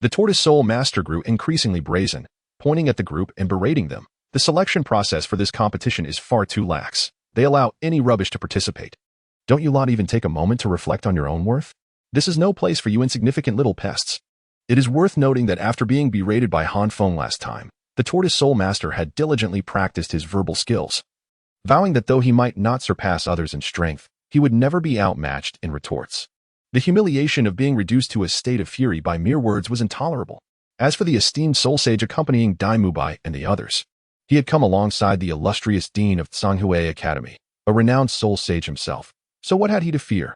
the tortoise soul master grew increasingly brazen, pointing at the group and berating them. The selection process for this competition is far too lax. They allow any rubbish to participate. Don't you lot even take a moment to reflect on your own worth? This is no place for you insignificant little pests. It is worth noting that after being berated by Han Feng last time, the tortoise soul master had diligently practiced his verbal skills, vowing that though he might not surpass others in strength, he would never be outmatched in retorts. The humiliation of being reduced to a state of fury by mere words was intolerable. As for the esteemed soul sage accompanying Dai Mubai and the others, he had come alongside the illustrious dean of Songhua Academy, a renowned soul sage himself. So what had he to fear?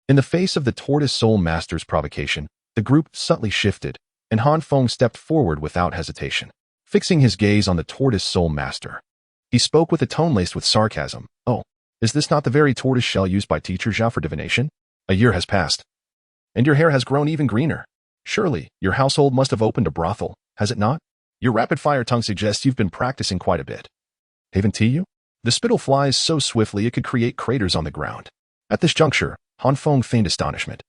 In the face of the tortoise soul master's provocation, the group subtly shifted, and Han Feng stepped forward without hesitation. Fixing his gaze on the tortoise soul master, he spoke with a tone laced with sarcasm. Oh, is this not the very tortoise shell used by teacher Zhao for divination? A year has passed, and your hair has grown even greener. Surely, your household must have opened a brothel, has it not? Your rapid-fire tongue suggests you've been practicing quite a bit. Haven't you? The spittle flies so swiftly it could create craters on the ground. At this juncture, Han Feng feigned astonishment,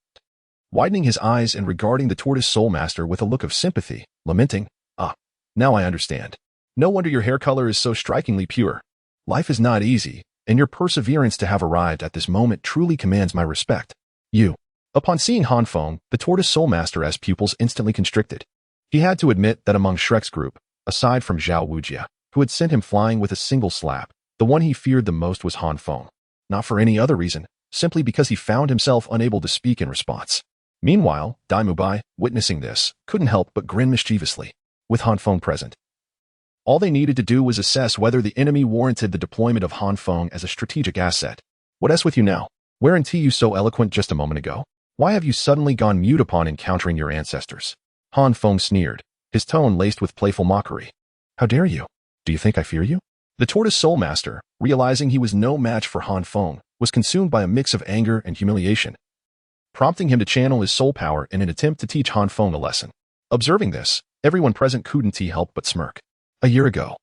widening his eyes and regarding the tortoise soul master with a look of sympathy, lamenting, "Ah, now I understand. No wonder your hair color is so strikingly pure. Life is not easy, and your perseverance to have arrived at this moment truly commands my respect. You." Upon seeing Han Feng, the tortoise soul master's pupils instantly constricted. He had to admit that among Shrek's group, aside from Zhao Wujia, who had sent him flying with a single slap, the one he feared the most was Han Feng. Not for any other reason, simply because he found himself unable to speak in response. Meanwhile, Dai Mubai, witnessing this, couldn't help but grin mischievously. With Han Feng present, all they needed to do was assess whether the enemy warranted the deployment of Han Feng as a strategic asset. What's with you now? Weren't you so eloquent just a moment ago? Why have you suddenly gone mute upon encountering your ancestors? Han Feng sneered, his tone laced with playful mockery. How dare you? Do you think I fear you? The tortoise soul master, realizing he was no match for Han Feng, was consumed by a mix of anger and humiliation, prompting him to channel his soul power in an attempt to teach Han Feng a lesson. Observing this, everyone present couldn't help but smirk. A year ago,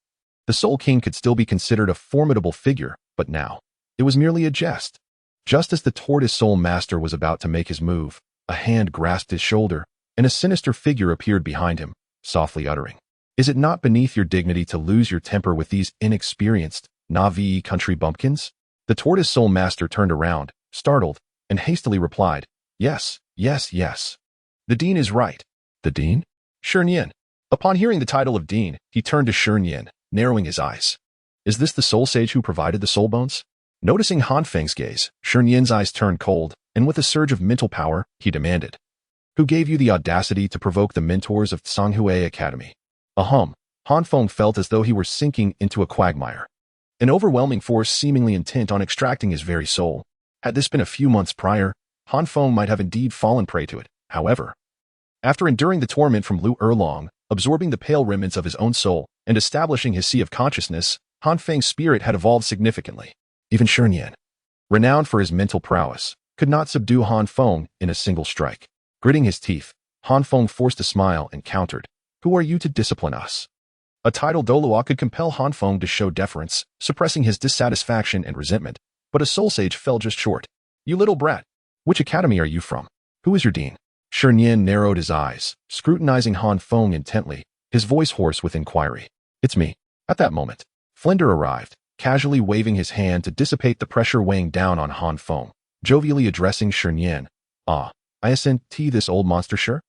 the Soul King could still be considered a formidable figure, but now, it was merely a jest. Just as the tortoise soul master was about to make his move, a hand grasped his shoulder, and a sinister figure appeared behind him, softly uttering, "Is it not beneath your dignity to lose your temper with these inexperienced, Navi country bumpkins?" The tortoise soul master turned around, startled, and hastily replied, "Yes, yes, yes. The dean is right." The dean? Shernyan. Upon hearing the title of dean, he turned to Shernyan, narrowing his eyes. Is this the soul sage who provided the soul bones? Noticing Han Feng's gaze, Shernyan's eyes turned cold, and with a surge of mental power, he demanded, "Who gave you the audacity to provoke the mentors of Songhua Academy?" Han Feng felt as though he were sinking into a quagmire. An overwhelming force seemingly intent on extracting his very soul. Had this been a few months prior, Han Feng might have indeed fallen prey to it. However, after enduring the torment from Lu Erlong, absorbing the pale remnants of his own soul, and establishing his sea of consciousness, Han Feng's spirit had evolved significantly. Even Shernyan, renowned for his mental prowess, could not subdue Han Feng in a single strike. Gritting his teeth, Han Feng forced a smile and countered, "Who are you to discipline us?" A title Douluo could compel Han Feng to show deference, suppressing his dissatisfaction and resentment, but a soul sage fell just short. "You little brat. Which academy are you from? Who is your dean?" Shernyan narrowed his eyes, scrutinizing Han Feng intently, his voice hoarse with inquiry. "It's me." At that moment, Flender arrived, casually waving his hand to dissipate the pressure weighing down on Han Feng, jovially addressing Shernyan. "Ah, Isn't this old monster sure?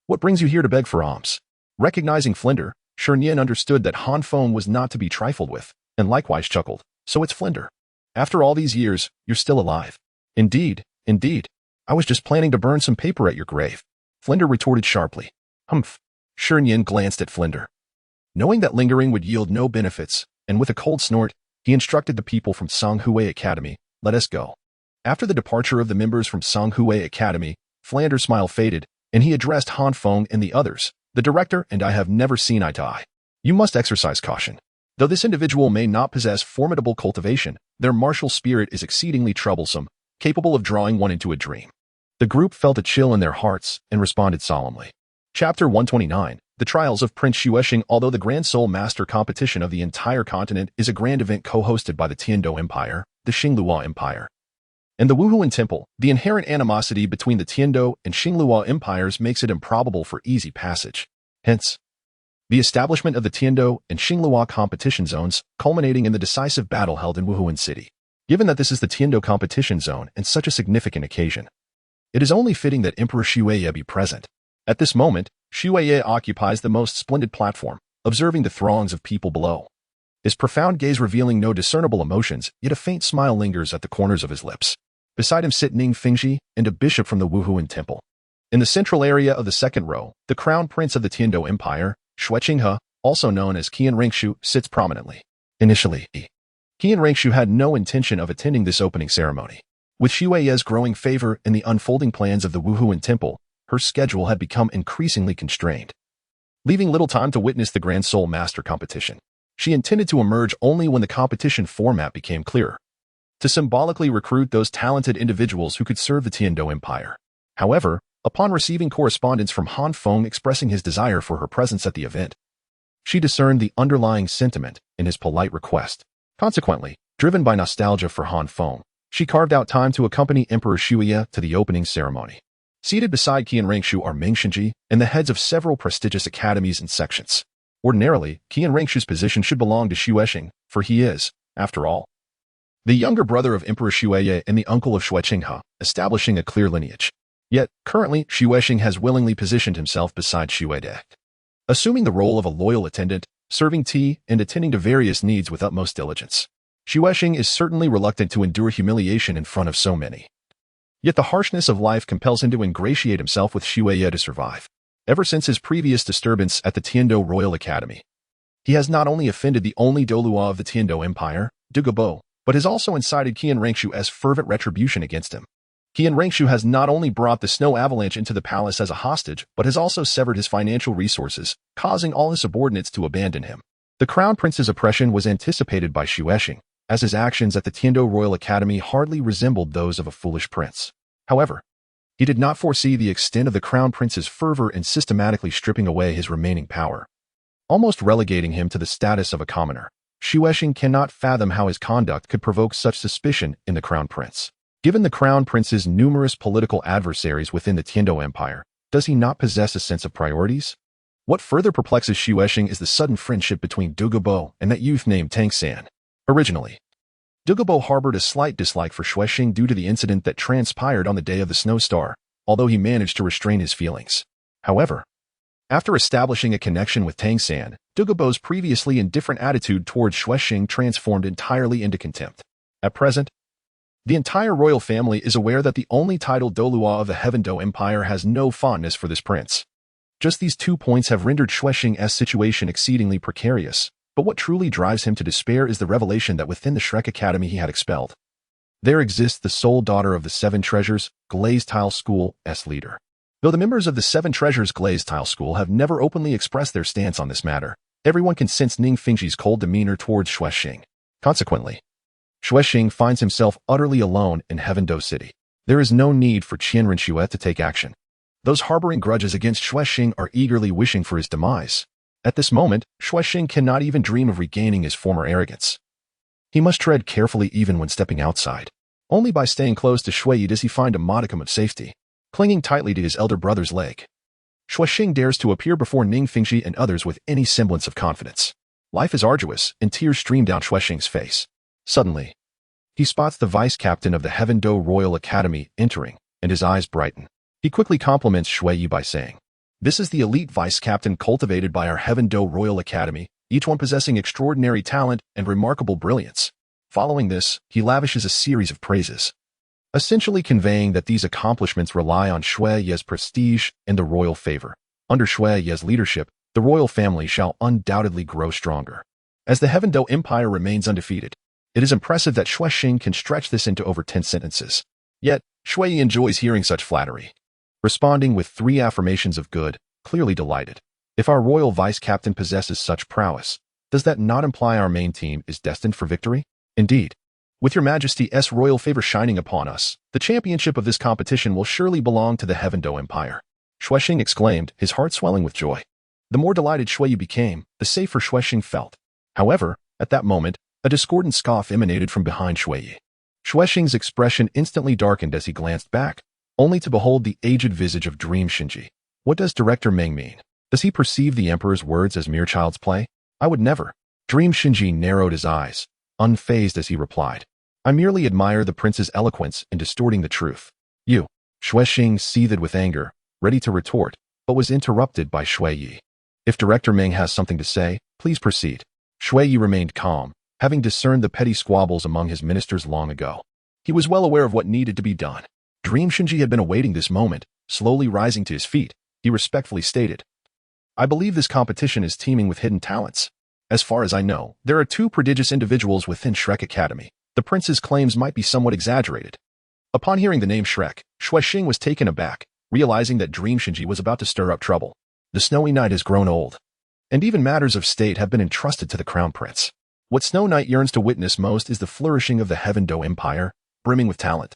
What brings you here to beg for alms? Recognizing Flinder, Shernyin understood that Han Feng was not to be trifled with, and likewise chuckled. So it's Flinder. After all these years, you're still alive. Indeed, indeed. I was just planning to burn some paper at your grave. Flinder retorted sharply. Humph. Shernyin glanced at Flinder. Knowing that lingering would yield no benefits, and with a cold snort, he instructed the people from Songhue Academy, let us go. After the departure of the members from Songhue Academy, Flinder's smile faded, and he addressed Han Feng and the others. The director and I have never seen eye to eye. You must exercise caution. Though this individual may not possess formidable cultivation, their martial spirit is exceedingly troublesome, capable of drawing one into a dream. The group felt a chill in their hearts and responded solemnly. Chapter 129, The Trials of Prince Xuexing. Although the Grand Soulmaster competition of the entire continent is a grand event co-hosted by the Tiando Empire, the Xinglua Empire, and the Wuhuan Temple, the inherent animosity between the Tiando and Xinglua empires makes it improbable for easy passage. Hence, the establishment of the Tiando and Xinglua competition zones, culminating in the decisive battle held in Wuhuan City. Given that this is the Tiando competition zone and such a significant occasion, it is only fitting that Emperor Xueye be present. At this moment, Xueye occupies the most splendid platform, observing the throngs of people below. His profound gaze revealing no discernible emotions, yet a faint smile lingers at the corners of his lips. Beside him sit Ning Fengji and a bishop from the Wuhuan Temple. In the central area of the second row, the crown prince of the Tiando Empire, Xuexing, also known as Qian Rengshu, sits prominently. Initially, Qian Rengshu had no intention of attending this opening ceremony. With Xueye's growing favor and the unfolding plans of the Wuhuan Temple, her schedule had become increasingly constrained. Leaving little time to witness the Grand Soulmaster competition, she intended to emerge only when the competition format became clearer, to symbolically recruit those talented individuals who could serve the Tiando Empire. However, upon receiving correspondence from Han Feng expressing his desire for her presence at the event, she discerned the underlying sentiment in his polite request. Consequently, driven by nostalgia for Han Feng, she carved out time to accompany Emperor Xueye to the opening ceremony. Seated beside Qian Rengshu are Meng Shenji and the heads of several prestigious academies and sections. Ordinarily, Qian Rengshu's position should belong to Xuexing, for he is, after all, the younger brother of Emperor Xueye and the uncle of Xuexing, establishing a clear lineage. Yet, currently, Xuexing has willingly positioned himself beside Xuede, assuming the role of a loyal attendant, serving tea and attending to various needs with utmost diligence. Xuexing is certainly reluctant to endure humiliation in front of so many. Yet the harshness of life compels him to ingratiate himself with Xueye to survive. Ever since his previous disturbance at the Tiando Royal Academy, he has not only offended the only Douluo of the Tiando Empire, Douluo, but has also incited Qian Rengshu as fervent retribution against him. Qian Rengshu has not only brought the snow avalanche into the palace as a hostage, but has also severed his financial resources, causing all his subordinates to abandon him. The Crown Prince's oppression was anticipated by Xuexing, as his actions at the Tiando Royal Academy hardly resembled those of a foolish prince. However, he did not foresee the extent of the Crown Prince's fervor in systematically stripping away his remaining power, almost relegating him to the status of a commoner. Xuexing cannot fathom how his conduct could provoke such suspicion in the Crown Prince. Given the Crown Prince's numerous political adversaries within the Tiando Empire, does he not possess a sense of priorities? What further perplexes Xuexing is the sudden friendship between Douluo and that youth named Tang San. Originally, Douluo harbored a slight dislike for Xuexing due to the incident that transpired on the day of the Snow Star, although he managed to restrain his feelings. However, after establishing a connection with Tang San, Douluo's previously indifferent attitude towards Xuexing transformed entirely into contempt. At present, the entire royal family is aware that the only titled Douluo of the Heavendo Empire has no fondness for this prince. Just these 2 points have rendered Xuexing's situation exceedingly precarious, but what truly drives him to despair is the revelation that within the Shrek Academy he had expelled, there exists the sole daughter of the Seven Treasures, Glazed Tile School's leader. Though the members of the Seven Treasures Glazed Tile School have never openly expressed their stance on this matter, everyone can sense Ning Fengji's cold demeanor towards Xuexing. Consequently, Xuexing finds himself utterly alone in Heavendo City. There is no need for Qian Rengshu to take action. Those harboring grudges against Xuexing are eagerly wishing for his demise. At this moment, Xuexing cannot even dream of regaining his former arrogance. He must tread carefully even when stepping outside. Only by staying close to Xueye does he find a modicum of safety. Clinging tightly to his elder brother's leg, Xuexing dares to appear before Ning Fengji and others with any semblance of confidence. Life is arduous, and tears stream down Xuexing's face. Suddenly, he spots the vice captain of the Heavendo Royal Academy entering, and his eyes brighten. He quickly compliments Shui Yi by saying, "This is the elite vice captain cultivated by our Heaven Do Royal Academy, each one possessing extraordinary talent and remarkable brilliance." Following this, he lavishes a series of praises, essentially conveying that these accomplishments rely on Shui Yi's prestige and the royal favor. Under Shui Yi's leadership, the royal family shall undoubtedly grow stronger. As the Heaven Do Empire remains undefeated, it is impressive that Shui Xing can stretch this into over 10 sentences. Yet, Shui Yi enjoys hearing such flattery, responding with 3 affirmations of good, clearly delighted. If our royal vice captain possesses such prowess, does that not imply our main team is destined for victory? Indeed. With your majesty's royal favor shining upon us, the championship of this competition will surely belong to the Heaven Do Empire. Shui Xing exclaimed, his heart swelling with joy. The more delighted Shui Yi became, the safer Shui Xing felt. However, at that moment, a discordant scoff emanated from behind Shui Yi. Shui Xing's expression instantly darkened as he glanced back, only to behold the aged visage of Dream Shinji. What does Director Meng mean? Does he perceive the Emperor's words as mere child's play? I would never. Dream Shinji narrowed his eyes, unfazed as he replied, "I merely admire the prince's eloquence in distorting the truth." You. Shui Xing seethed with anger, ready to retort, but was interrupted by Shui Yi. "If Director Meng has something to say, please proceed." Shui Yi remained calm, having discerned the petty squabbles among his ministers long ago. He was well aware of what needed to be done. Dream Shinji had been awaiting this moment. Slowly rising to his feet, he respectfully stated, "I believe this competition is teeming with hidden talents. As far as I know, there are 2 prodigious individuals within Shrek Academy. The prince's claims might be somewhat exaggerated." Upon hearing the name Shrek, Shui Xing was taken aback, realizing that Dream Shinji was about to stir up trouble. The Snowy Knight has grown old, and even matters of state have been entrusted to the Crown Prince. What Snow Knight yearns to witness most is the flourishing of the Heaven Do Empire, brimming with talent.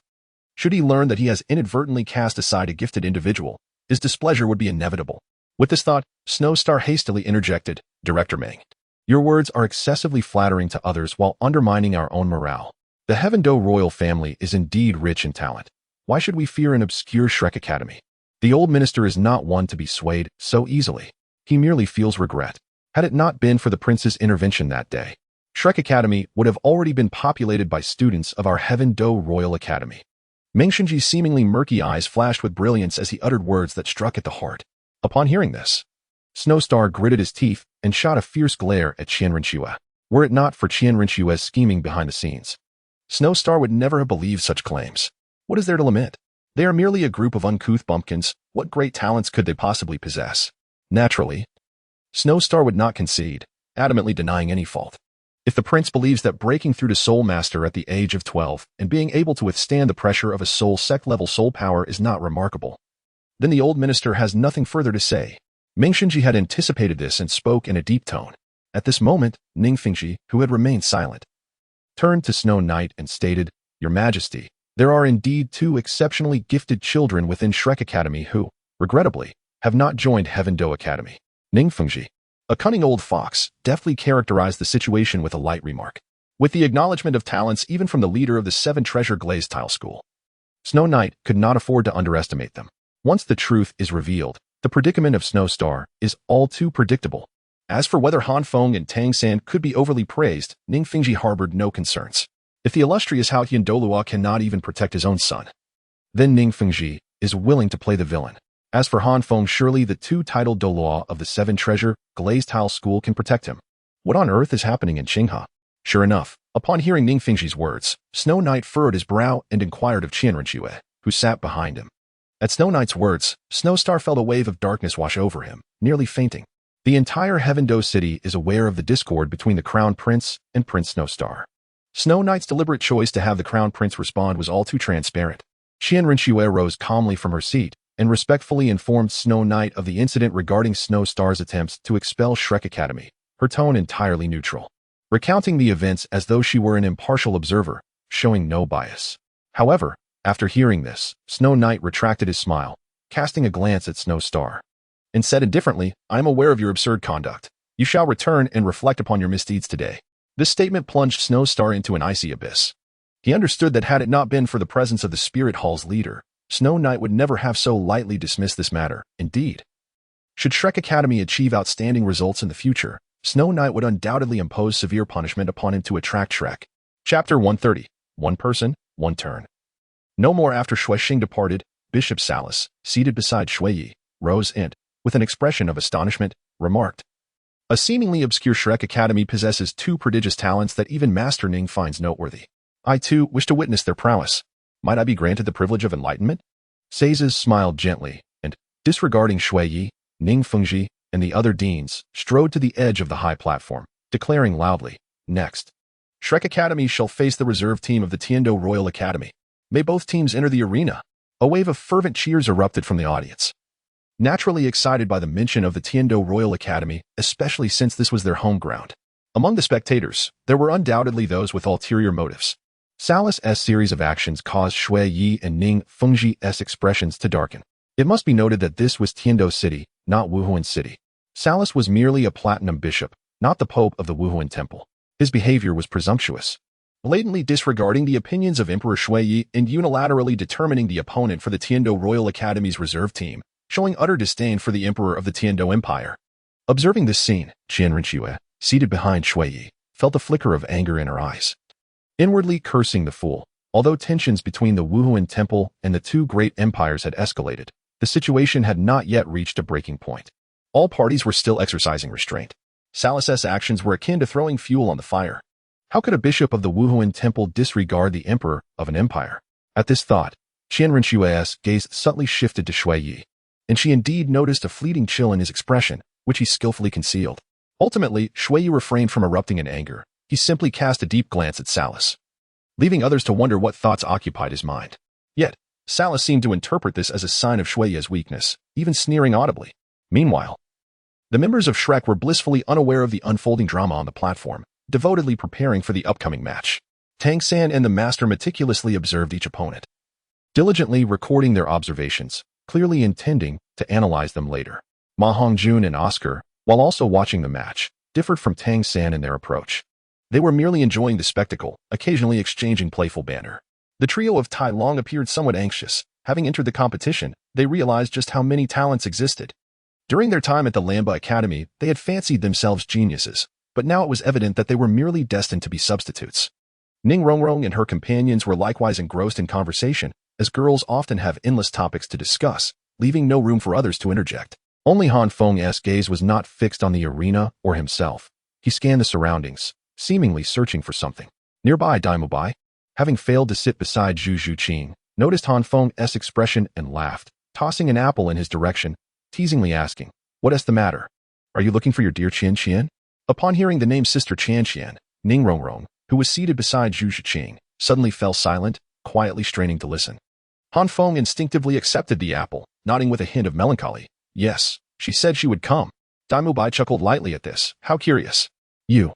Should he learn that he has inadvertently cast aside a gifted individual, his displeasure would be inevitable. With this thought, Snowstar hastily interjected, "Director Meng, your words are excessively flattering to others while undermining our own morale. The Heaven Do royal family is indeed rich in talent. Why should we fear an obscure Shrek Academy? The old minister is not one to be swayed so easily. He merely feels regret. Had it not been for the prince's intervention that day, Shrek Academy would have already been populated by students of our Heaven Do Royal Academy." Meng Shinji's seemingly murky eyes flashed with brilliance as he uttered words that struck at the heart. Upon hearing this, Snowstar gritted his teeth and shot a fierce glare at Qian Rinxue. Were it not for Qian Rinxue's scheming behind the scenes, Snowstar would never have believed such claims. What is there to lament? They are merely a group of uncouth bumpkins. What great talents could they possibly possess? Naturally, Snowstar would not concede, adamantly denying any fault. If the prince believes that breaking through to Soulmaster at the age of 12 and being able to withstand the pressure of a soul sect-level soul power is not remarkable, then the old minister has nothing further to say. Meng Shinji had anticipated this and spoke in a deep tone. At this moment, Ning Fengji, who had remained silent, turned to Snow Knight and stated, "Your Majesty, there are indeed 2 exceptionally gifted children within Shrek Academy who, regrettably, have not joined Heaven Do Academy." Ning Fengji, a cunning old fox, deftly characterized the situation with a light remark. With the acknowledgement of talents even from the leader of the 7 Treasure Glazed Tile School, Snow Knight could not afford to underestimate them. Once the truth is revealed, the predicament of Snowstar is all too predictable. As for whether Han Feng and Tang San could be overly praised, Ning Fengji harbored no concerns. If the illustrious Hao Hian Douluo cannot even protect his own son, then Ning Fengji is willing to play the villain. As for Han Feng, surely the 2-titled Douluo of the 7 Treasure Glazed Tile School can protect him. What on earth is happening in Qinghe? Sure enough, upon hearing Ning Fengji's words, Snow Knight furrowed his brow and inquired of Qian Rinxue, who sat behind him. At Snow Knight's words, Snowstar felt a wave of darkness wash over him, nearly fainting. The entire Heaven Do city is aware of the discord between the Crown Prince and Prince Snowstar. Snow Knight's deliberate choice to have the Crown Prince respond was all too transparent. Qian Rinxue rose calmly from her seat and respectfully informed Snow Knight of the incident regarding Snowstar's attempts to expel Shrek Academy, her tone entirely neutral, recounting the events as though she were an impartial observer, showing no bias. However, after hearing this, Snow Knight retracted his smile, casting a glance at Snowstar, and said indifferently, "I am aware of your absurd conduct. You shall return and reflect upon your misdeeds today." This statement plunged Snowstar into an icy abyss. He understood that had it not been for the presence of the Spirit Hall's leader, Snow Knight would never have so lightly dismissed this matter. Indeed, should Shrek Academy achieve outstanding results in the future, Snow Knight would undoubtedly impose severe punishment upon him to attract Shrek. Chapter 130. One person, one turn. No more after Shui Xing departed, Bishop Salas, seated beside Shui, rose and, with an expression of astonishment, remarked, "A seemingly obscure Shrek Academy possesses two prodigious talents that even Master Ning finds noteworthy. I, too, wish to witness their prowess. Might I be granted the privilege of enlightenment?" Saizes smiled gently, and, disregarding Shui, Ning Fengji, and the other deans, strode to the edge of the high platform, declaring loudly, "Next, Shrek Academy shall face the reserve team of the Tiando Royal Academy. May both teams enter the arena." A wave of fervent cheers erupted from the audience. Naturally excited by the mention of the Tiando Royal Academy, especially since this was their home ground. Among the spectators, there were undoubtedly those with ulterior motives. Salas' series of actions caused Shui Yi and Ning Fengji's expressions to darken. It must be noted that this was Tiando City, not Wuhuan City. Salas was merely a platinum bishop, not the pope of the Wuhuan temple. His behavior was presumptuous, blatantly disregarding the opinions of Emperor Shui Yi and unilaterally determining the opponent for the Tiando Royal Academy's reserve team, showing utter disdain for the emperor of the Tiando Empire. Observing this scene, Qian Renxue, seated behind Shui Yi, felt a flicker of anger in her eyes. Inwardly cursing the fool, although tensions between the Wuhuan temple and the two great empires had escalated, the situation had not yet reached a breaking point. All parties were still exercising restraint. Salas' actions were akin to throwing fuel on the fire. How could a bishop of the Wuhuan temple disregard the emperor of an empire? At this thought, Qian Renshue's gaze subtly shifted to Shui Yi, and she indeed noticed a fleeting chill in his expression, which he skillfully concealed. Ultimately, Shui Yi refrained from erupting in anger. He simply cast a deep glance at Salas, leaving others to wonder what thoughts occupied his mind. Yet, Salas seemed to interpret this as a sign of Shui Yi's weakness, even sneering audibly. Meanwhile, the members of Shrek were blissfully unaware of the unfolding drama on the platform, devotedly preparing for the upcoming match. Tang San and the master meticulously observed each opponent, diligently recording their observations, clearly intending to analyze them later. Ma Hongjun and Oscar, while also watching the match, differed from Tang San in their approach. They were merely enjoying the spectacle, occasionally exchanging playful banter. The trio of Tai Long appeared somewhat anxious. Having entered the competition, they realized just how many talents existed. During their time at the Lamba Academy, they had fancied themselves geniuses, but now it was evident that they were merely destined to be substitutes. Ning Rongrong and her companions were likewise engrossed in conversation, as girls often have endless topics to discuss, leaving no room for others to interject. Only Han Feng's gaze was not fixed on the arena or himself. He scanned the surroundings, seemingly searching for something. Nearby, Dai Mubai, having failed to sit beside Zhu Zhuqing, noticed Han Feng's expression and laughed, tossing an apple in his direction, teasingly asking, "What's the matter? Are you looking for your dear Qian Qian?" Upon hearing the name Sister Qian Qian, Ning Rongrong, who was seated beside Zhu Zhuqing, suddenly fell silent, quietly straining to listen. Han Feng instinctively accepted the apple, nodding with a hint of melancholy. "Yes, she said she would come." Dai Mubai chuckled lightly at this. "How curious. You,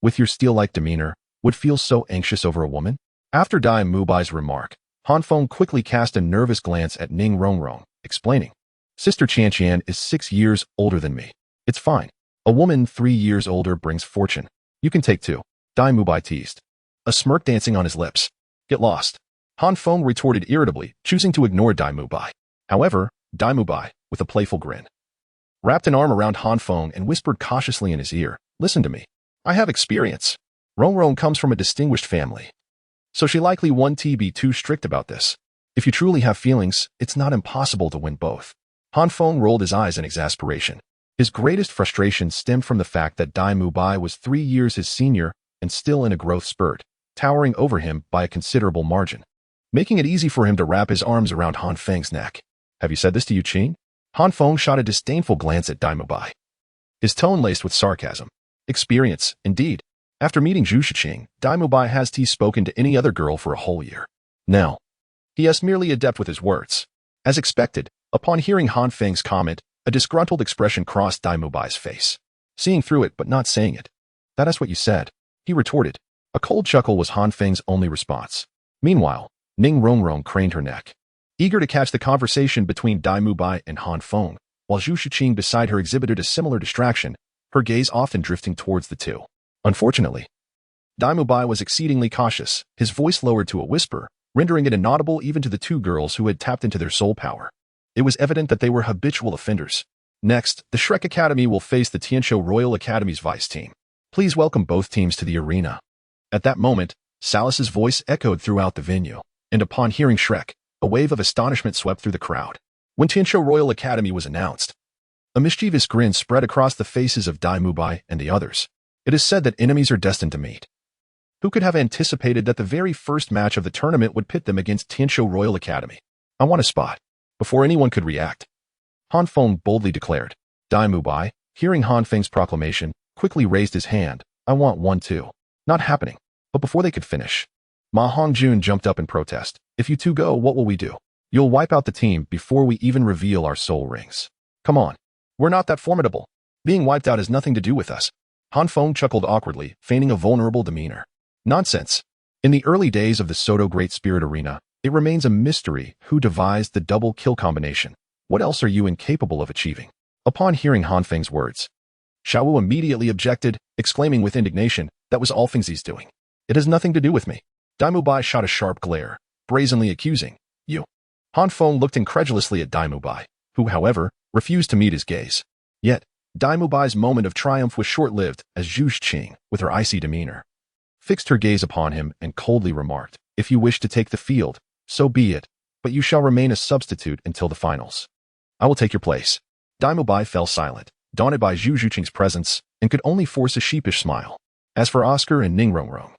with your steel-like demeanor, would feel so anxious over a woman?" After Dai Mubai's remark, Han Feng quickly cast a nervous glance at Ning Rongrong, explaining, "Sister Qian Qian is 6 years older than me. It's fine. A woman 3 years older brings fortune. You can take 2. Dai Mubai teased, a smirk dancing on his lips. "Get lost." Han Feng retorted irritably, choosing to ignore Dai Mubai. However, Dai Mubai, with a playful grin, wrapped an arm around Han Feng and whispered cautiously in his ear, "Listen to me. I have experience. Rongrong comes from a distinguished family, so she likely won't be too strict about this. If you truly have feelings, it's not impossible to win both." Han Feng rolled his eyes in exasperation. His greatest frustration stemmed from the fact that Dai Mubai was 3 years his senior and still in a growth spurt, towering over him by a considerable margin, making it easy for him to wrap his arms around Han Feng's neck. "Have you said this to Yu Qing?" Han Feng shot a disdainful glance at Dai Mubai, his tone laced with sarcasm. "Experience, indeed. After meeting Zhu Zhuqing, Dai Mubai has spoken to any other girl for a whole year. Now, he is merely adept with his words." As expected, upon hearing Han Feng's comment, a disgruntled expression crossed Dai Mubai's face. Seeing through it but not saying it. "That is what you said," he retorted. A cold chuckle was Han Feng's only response. Meanwhile, Ning Rongrong craned her neck, eager to catch the conversation between Dai Mubai and Han Feng, while Zhu Zhuqing beside her exhibited a similar distraction, her gaze often drifting towards the two. Unfortunately, Dai Mubai was exceedingly cautious, his voice lowered to a whisper, rendering it inaudible even to the two girls who had tapped into their soul power. It was evident that they were habitual offenders. Next, the Shrek Academy will face the Tianqiu Royal Academy's vice team. Please welcome both teams to the arena. At that moment, Salas's voice echoed throughout the venue, and upon hearing Shrek, A wave of astonishment swept through the crowd. When Tianzhou Royal Academy was announced, a mischievous grin spread across the faces of Dai Mubai and the others. It is said that enemies are destined to meet. Who could have anticipated that the very first match of the tournament would pit them against Tianzhou Royal Academy? I want a spot. Before anyone could react, Han Feng boldly declared. Dai Mubai, hearing Han Feng's proclamation, quickly raised his hand. I want one too. Not happening. But before they could finish, Ma Hongjun jumped up in protest. If you two go, what will we do? You'll wipe out the team before we even reveal our soul rings. Come on. We're not that formidable. Being wiped out has nothing to do with us. Han Feng chuckled awkwardly, feigning a vulnerable demeanor. Nonsense. In the early days of the Soto Great Spirit Arena, it remains a mystery who devised the double kill combination. What else are you incapable of achieving? Upon hearing Han Feng's words, Xiao Wu immediately objected, exclaiming with indignation, that was all Fengzi's doing. It has nothing to do with me. Dai Mubai shot a sharp glare, brazenly accusing, you. Han Feng looked incredulously at Dai Mubai, who, however, refused to meet his gaze. Yet, Dai Mubai's moment of triumph was short-lived as Zhu Qing, with her icy demeanor, fixed her gaze upon him and coldly remarked, if you wish to take the field, so be it, but you shall remain a substitute until the finals. I will take your place. Dai Mubai fell silent, daunted by Zhu Qing's presence, and could only force a sheepish smile. As for Oscar and Ningrongrong,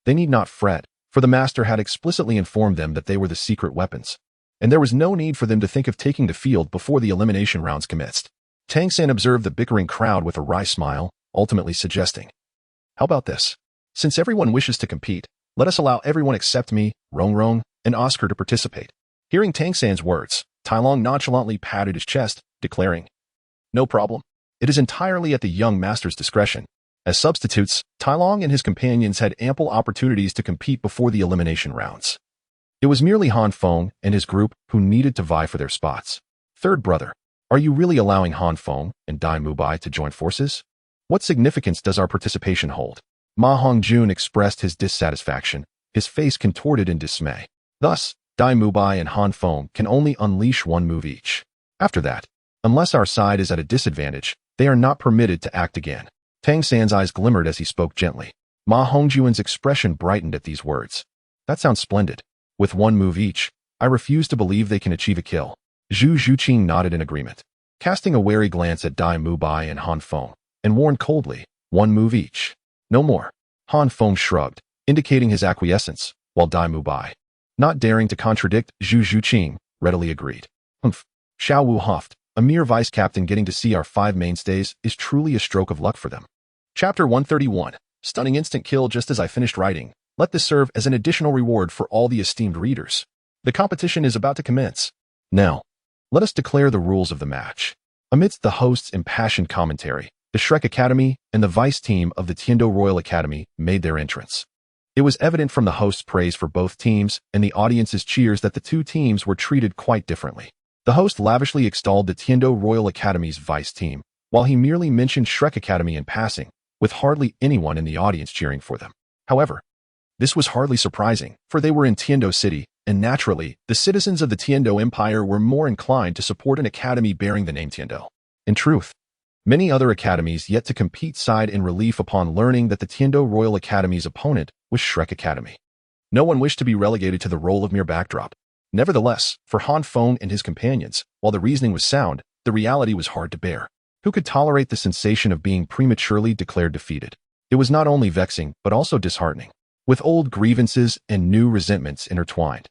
they need not fret, for the master had explicitly informed them that they were the secret weapons, and there was no need for them to think of taking the field before the elimination rounds commenced. Tang San observed the bickering crowd with a wry smile, ultimately suggesting, how about this? Since everyone wishes to compete, let us allow everyone except me, Rongrong, and Oscar to participate. Hearing Tang San's words, Tai Long nonchalantly patted his chest, declaring, no problem. It is entirely at the young master's discretion. As substitutes, Tai Long and his companions had ample opportunities to compete before the elimination rounds. It was merely Han Feng and his group who needed to vie for their spots. Third brother, are you really allowing Han Feng and Dai Mubai to join forces? What significance does our participation hold? Ma Hongjun expressed his dissatisfaction, his face contorted in dismay. Thus, Dai Mubai and Han Feng can only unleash one move each. After that, unless our side is at a disadvantage, they are not permitted to act again. Tang San's eyes glimmered as he spoke gently. Ma Hongjuan's expression brightened at these words. That sounds splendid. With one move each, I refuse to believe they can achieve a kill. Zhu Qing nodded in agreement, casting a wary glance at Dai Mubai and Han Feng, and warned coldly, one move each. No more. Han Feng shrugged, indicating his acquiescence, while Dai Mubai, not daring to contradict Zhu Qing, readily agreed. Humph. Xiao Wu huffed. A mere vice captain getting to see our 5 mainstays is truly a stroke of luck for them. Chapter 131. Stunning instant kill just as I finished writing. Let this serve as an additional reward for all the esteemed readers. The competition is about to commence. Now, let us declare the rules of the match. Amidst the host's impassioned commentary, the Shrek Academy and the vice team of the Tianzhou Royal Academy made their entrance. It was evident from the host's praise for both teams and the audience's cheers that the two teams were treated quite differently. The host lavishly extolled the Tianzhou Royal Academy's vice team, while he merely mentioned Shrek Academy in passing, with hardly anyone in the audience cheering for them. However, this was hardly surprising, for they were in Tianzhou City, and naturally, the citizens of the Tianzhou Empire were more inclined to support an academy bearing the name Tianzhou. In truth, many other academies yet to compete sighed in relief upon learning that the Tianzhou Royal Academy's opponent was Shrek Academy. No one wished to be relegated to the role of mere backdrop. Nevertheless, for Han Feng and his companions, while the reasoning was sound, the reality was hard to bear. Who could tolerate the sensation of being prematurely declared defeated? It was not only vexing, but also disheartening. With old grievances and new resentments intertwined,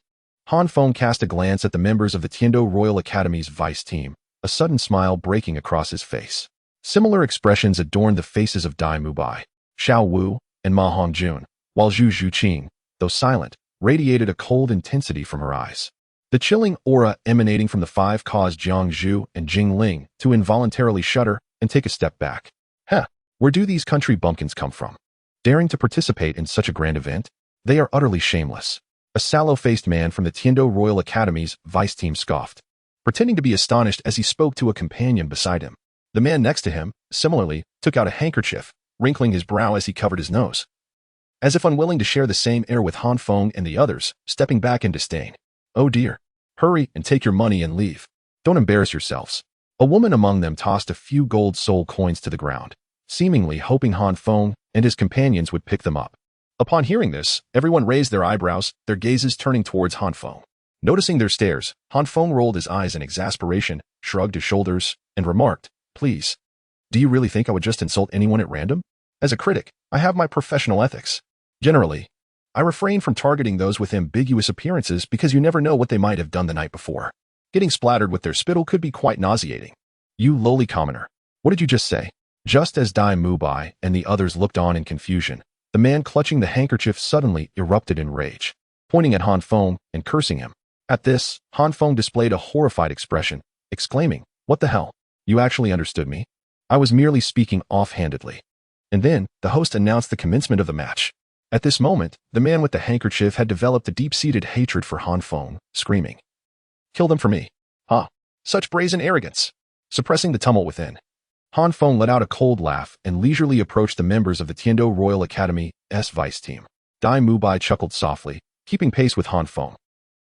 Han Feng cast a glance at the members of the Tianzhou Royal Academy's vice team, a sudden smile breaking across his face. Similar expressions adorned the faces of Dai Mubai, Xiao Wu, and Ma Hongjun, while Zhu Qing, though silent, radiated a cold intensity from her eyes. The chilling aura emanating from the 5 caused Jiang Zhu and Jing Ling to involuntarily shudder and take a step back. Where do these country bumpkins come from? Daring to participate in such a grand event? They are utterly shameless. A sallow-faced man from the Tianzhou Royal Academy's vice team scoffed, pretending to be astonished as he spoke to a companion beside him. The man next to him, similarly, took out a handkerchief, wrinkling his brow as he covered his nose, as if unwilling to share the same air with Han Feng and the others, stepping back in disdain. Oh dear. Hurry and take your money and leave. Don't embarrass yourselves. A woman among them tossed a few gold soul coins to the ground, seemingly hoping Han Feng and his companions would pick them up. Upon hearing this, everyone raised their eyebrows, their gazes turning towards Han Feng. Noticing their stares, Han Feng rolled his eyes in exasperation, shrugged his shoulders, and remarked, "Please, do you really think I would just insult anyone at random? As a critic, I have my professional ethics. Generally, I refrain from targeting those with ambiguous appearances because you never know what they might have done the night before. Getting splattered with their spittle could be quite nauseating. You lowly commoner. What did you just say?" Just as Dai Mubai and the others looked on in confusion, the man clutching the handkerchief suddenly erupted in rage, pointing at Han Feng and cursing him. At this, Han Feng displayed a horrified expression, exclaiming, "What the hell? You actually understood me? I was merely speaking offhandedly." And then, the host announced the commencement of the match. At this moment, the man with the handkerchief had developed a deep-seated hatred for Han Feng, screaming, "Kill them for me. Ha! Such brazen arrogance!" Suppressing the tumult within, Han Feng let out a cold laugh and leisurely approached the members of the Tiando Royal Academy's vice team. Dai Mubai chuckled softly, keeping pace with Han Feng.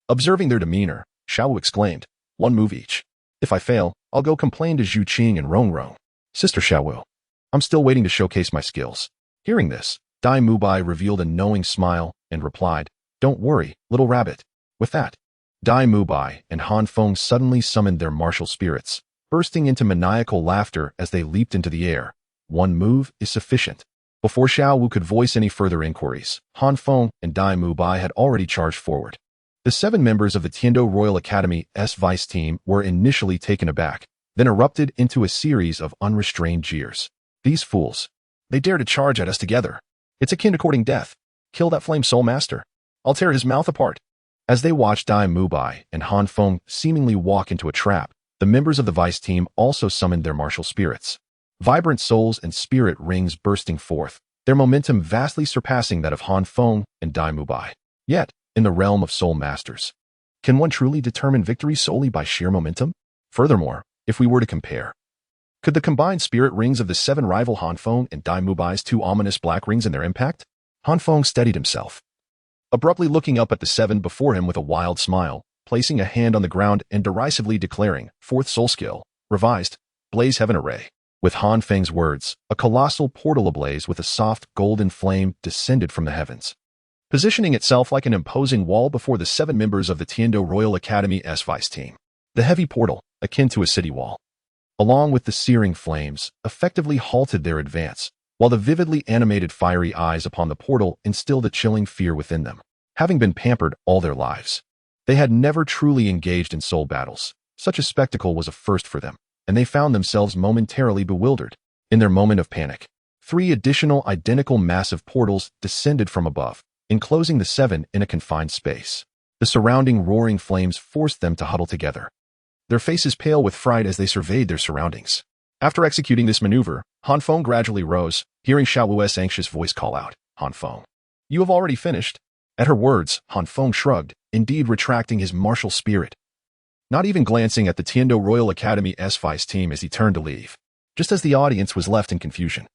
Observing their demeanor, Xiao exclaimed, "One move each. If I fail, I'll go complain to Zhu Qing and Rong Rong. Sister Xiao, I'm still waiting to showcase my skills." Hearing this, Dai Mubai revealed a knowing smile and replied, "Don't worry, little rabbit." With that, Dai Mubai and Han Feng suddenly summoned their martial spirits, bursting into maniacal laughter as they leaped into the air. One move is sufficient. Before Xiao Wu could voice any further inquiries, Han Feng and Dai Mubai had already charged forward. The 7 members of the Tiando Royal Academy's vice team were initially taken aback, then erupted into a series of unrestrained jeers. "These fools. They dare to charge at us together. It's akin to courting death. Kill that flame Soulmaster. I'll tear his mouth apart." As they watched Dai Mubai and Han Feng seemingly walk into a trap, the members of the vice team also summoned their martial spirits. Vibrant souls and spirit rings bursting forth, their momentum vastly surpassing that of Han Feng and Dai Mubai. Yet, in the realm of soul masters, can one truly determine victory solely by sheer momentum? Furthermore, if we were to compare, could the combined spirit rings of the 7 rival Han Feng and Dai Mubai's 2 ominous black rings in their impact? Han Feng steadied himself, abruptly looking up at the 7 before him with a wild smile, placing a hand on the ground and derisively declaring, "Fourth soul skill, revised, blaze heaven array." With Han Feng's words, a colossal portal ablaze with a soft golden flame descended from the heavens, positioning itself like an imposing wall before the 7 members of the Tiando Royal Academy's vice team. The heavy portal, akin to a city wall, along with the searing flames, effectively halted their advance, while the vividly animated fiery eyes upon the portal instilled a chilling fear within them. Having been pampered all their lives, they had never truly engaged in soul battles. Such a spectacle was a first for them, and they found themselves momentarily bewildered. In their moment of panic, 3 additional identical massive portals descended from above, enclosing the 7 in a confined space. The surrounding roaring flames forced them to huddle together, their faces pale with fright as they surveyed their surroundings. After executing this maneuver, Han Feng gradually rose, hearing Xiao Wu's anxious voice call out, "Han Feng, you have already finished?" At her words, Han Feng shrugged, indeed retracting his martial spirit, not even glancing at the Tiando Royal Academy's vice team as he turned to leave. Just as the audience was left in confusion,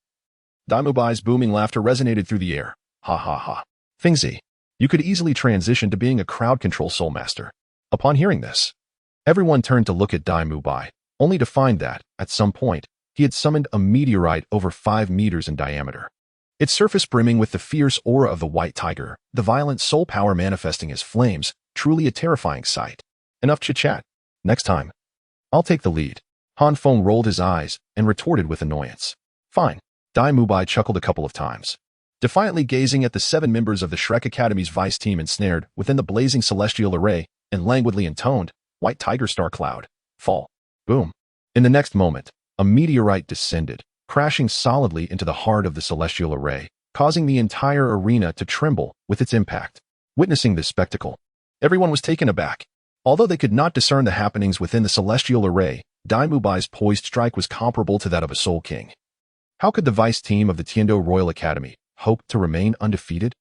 Dai Mubai's booming laughter resonated through the air. "Ha ha ha. Fengzi, you could easily transition to being a crowd control soulmaster." Upon hearing this, everyone turned to look at Dai Mubai, only to find that, at some point, he had summoned a meteorite over 5 meters in diameter. Its surface brimming with the fierce aura of the white tiger, the violent soul power manifesting as flames, truly a terrifying sight. Enough chit-chat. Next time, I'll take the lead. Han Feng rolled his eyes and retorted with annoyance. "Fine." Dai Mubai chuckled a couple of times, defiantly gazing at the 7 members of the Shrek Academy's vice team ensnared within the blazing celestial array and languidly intoned, "White tiger star cloud. Fall." Boom. In the next moment, a meteorite descended, crashing solidly into the heart of the celestial array, causing the entire arena to tremble with its impact. Witnessing this spectacle, everyone was taken aback. Although they could not discern the happenings within the celestial array, Dai Mubai's poised strike was comparable to that of a soul king. How could the vice team of the Tiando Royal Academy hope to remain undefeated?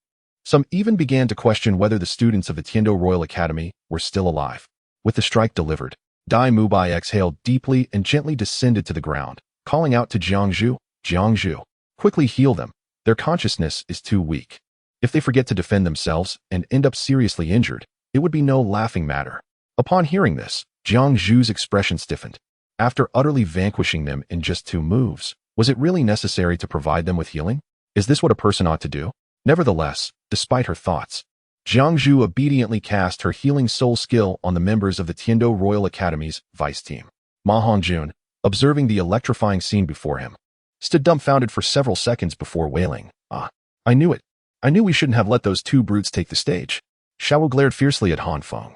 Some even began to question whether the students of the Tiando Royal Academy were still alive. With the strike delivered, Dai Mubai exhaled deeply and gently descended to the ground, calling out to Jiangzhu, "Jiangzhu, quickly heal them. Their consciousness is too weak. If they forget to defend themselves and end up seriously injured, it would be no laughing matter." Upon hearing this, Jiangzhu's expression stiffened. After utterly vanquishing them in just 2 moves, was it really necessary to provide them with healing? Is this what a person ought to do? Nevertheless, despite her thoughts, Jiangzhu obediently cast her healing soul skill on the members of the Tiando Royal Academy's vice team. Ma Hongjun, observing the electrifying scene before him, stood dumbfounded for several seconds before wailing, "Ah, I knew it. I knew we shouldn't have let those two brutes take the stage." Xiao glared fiercely at Han Feng,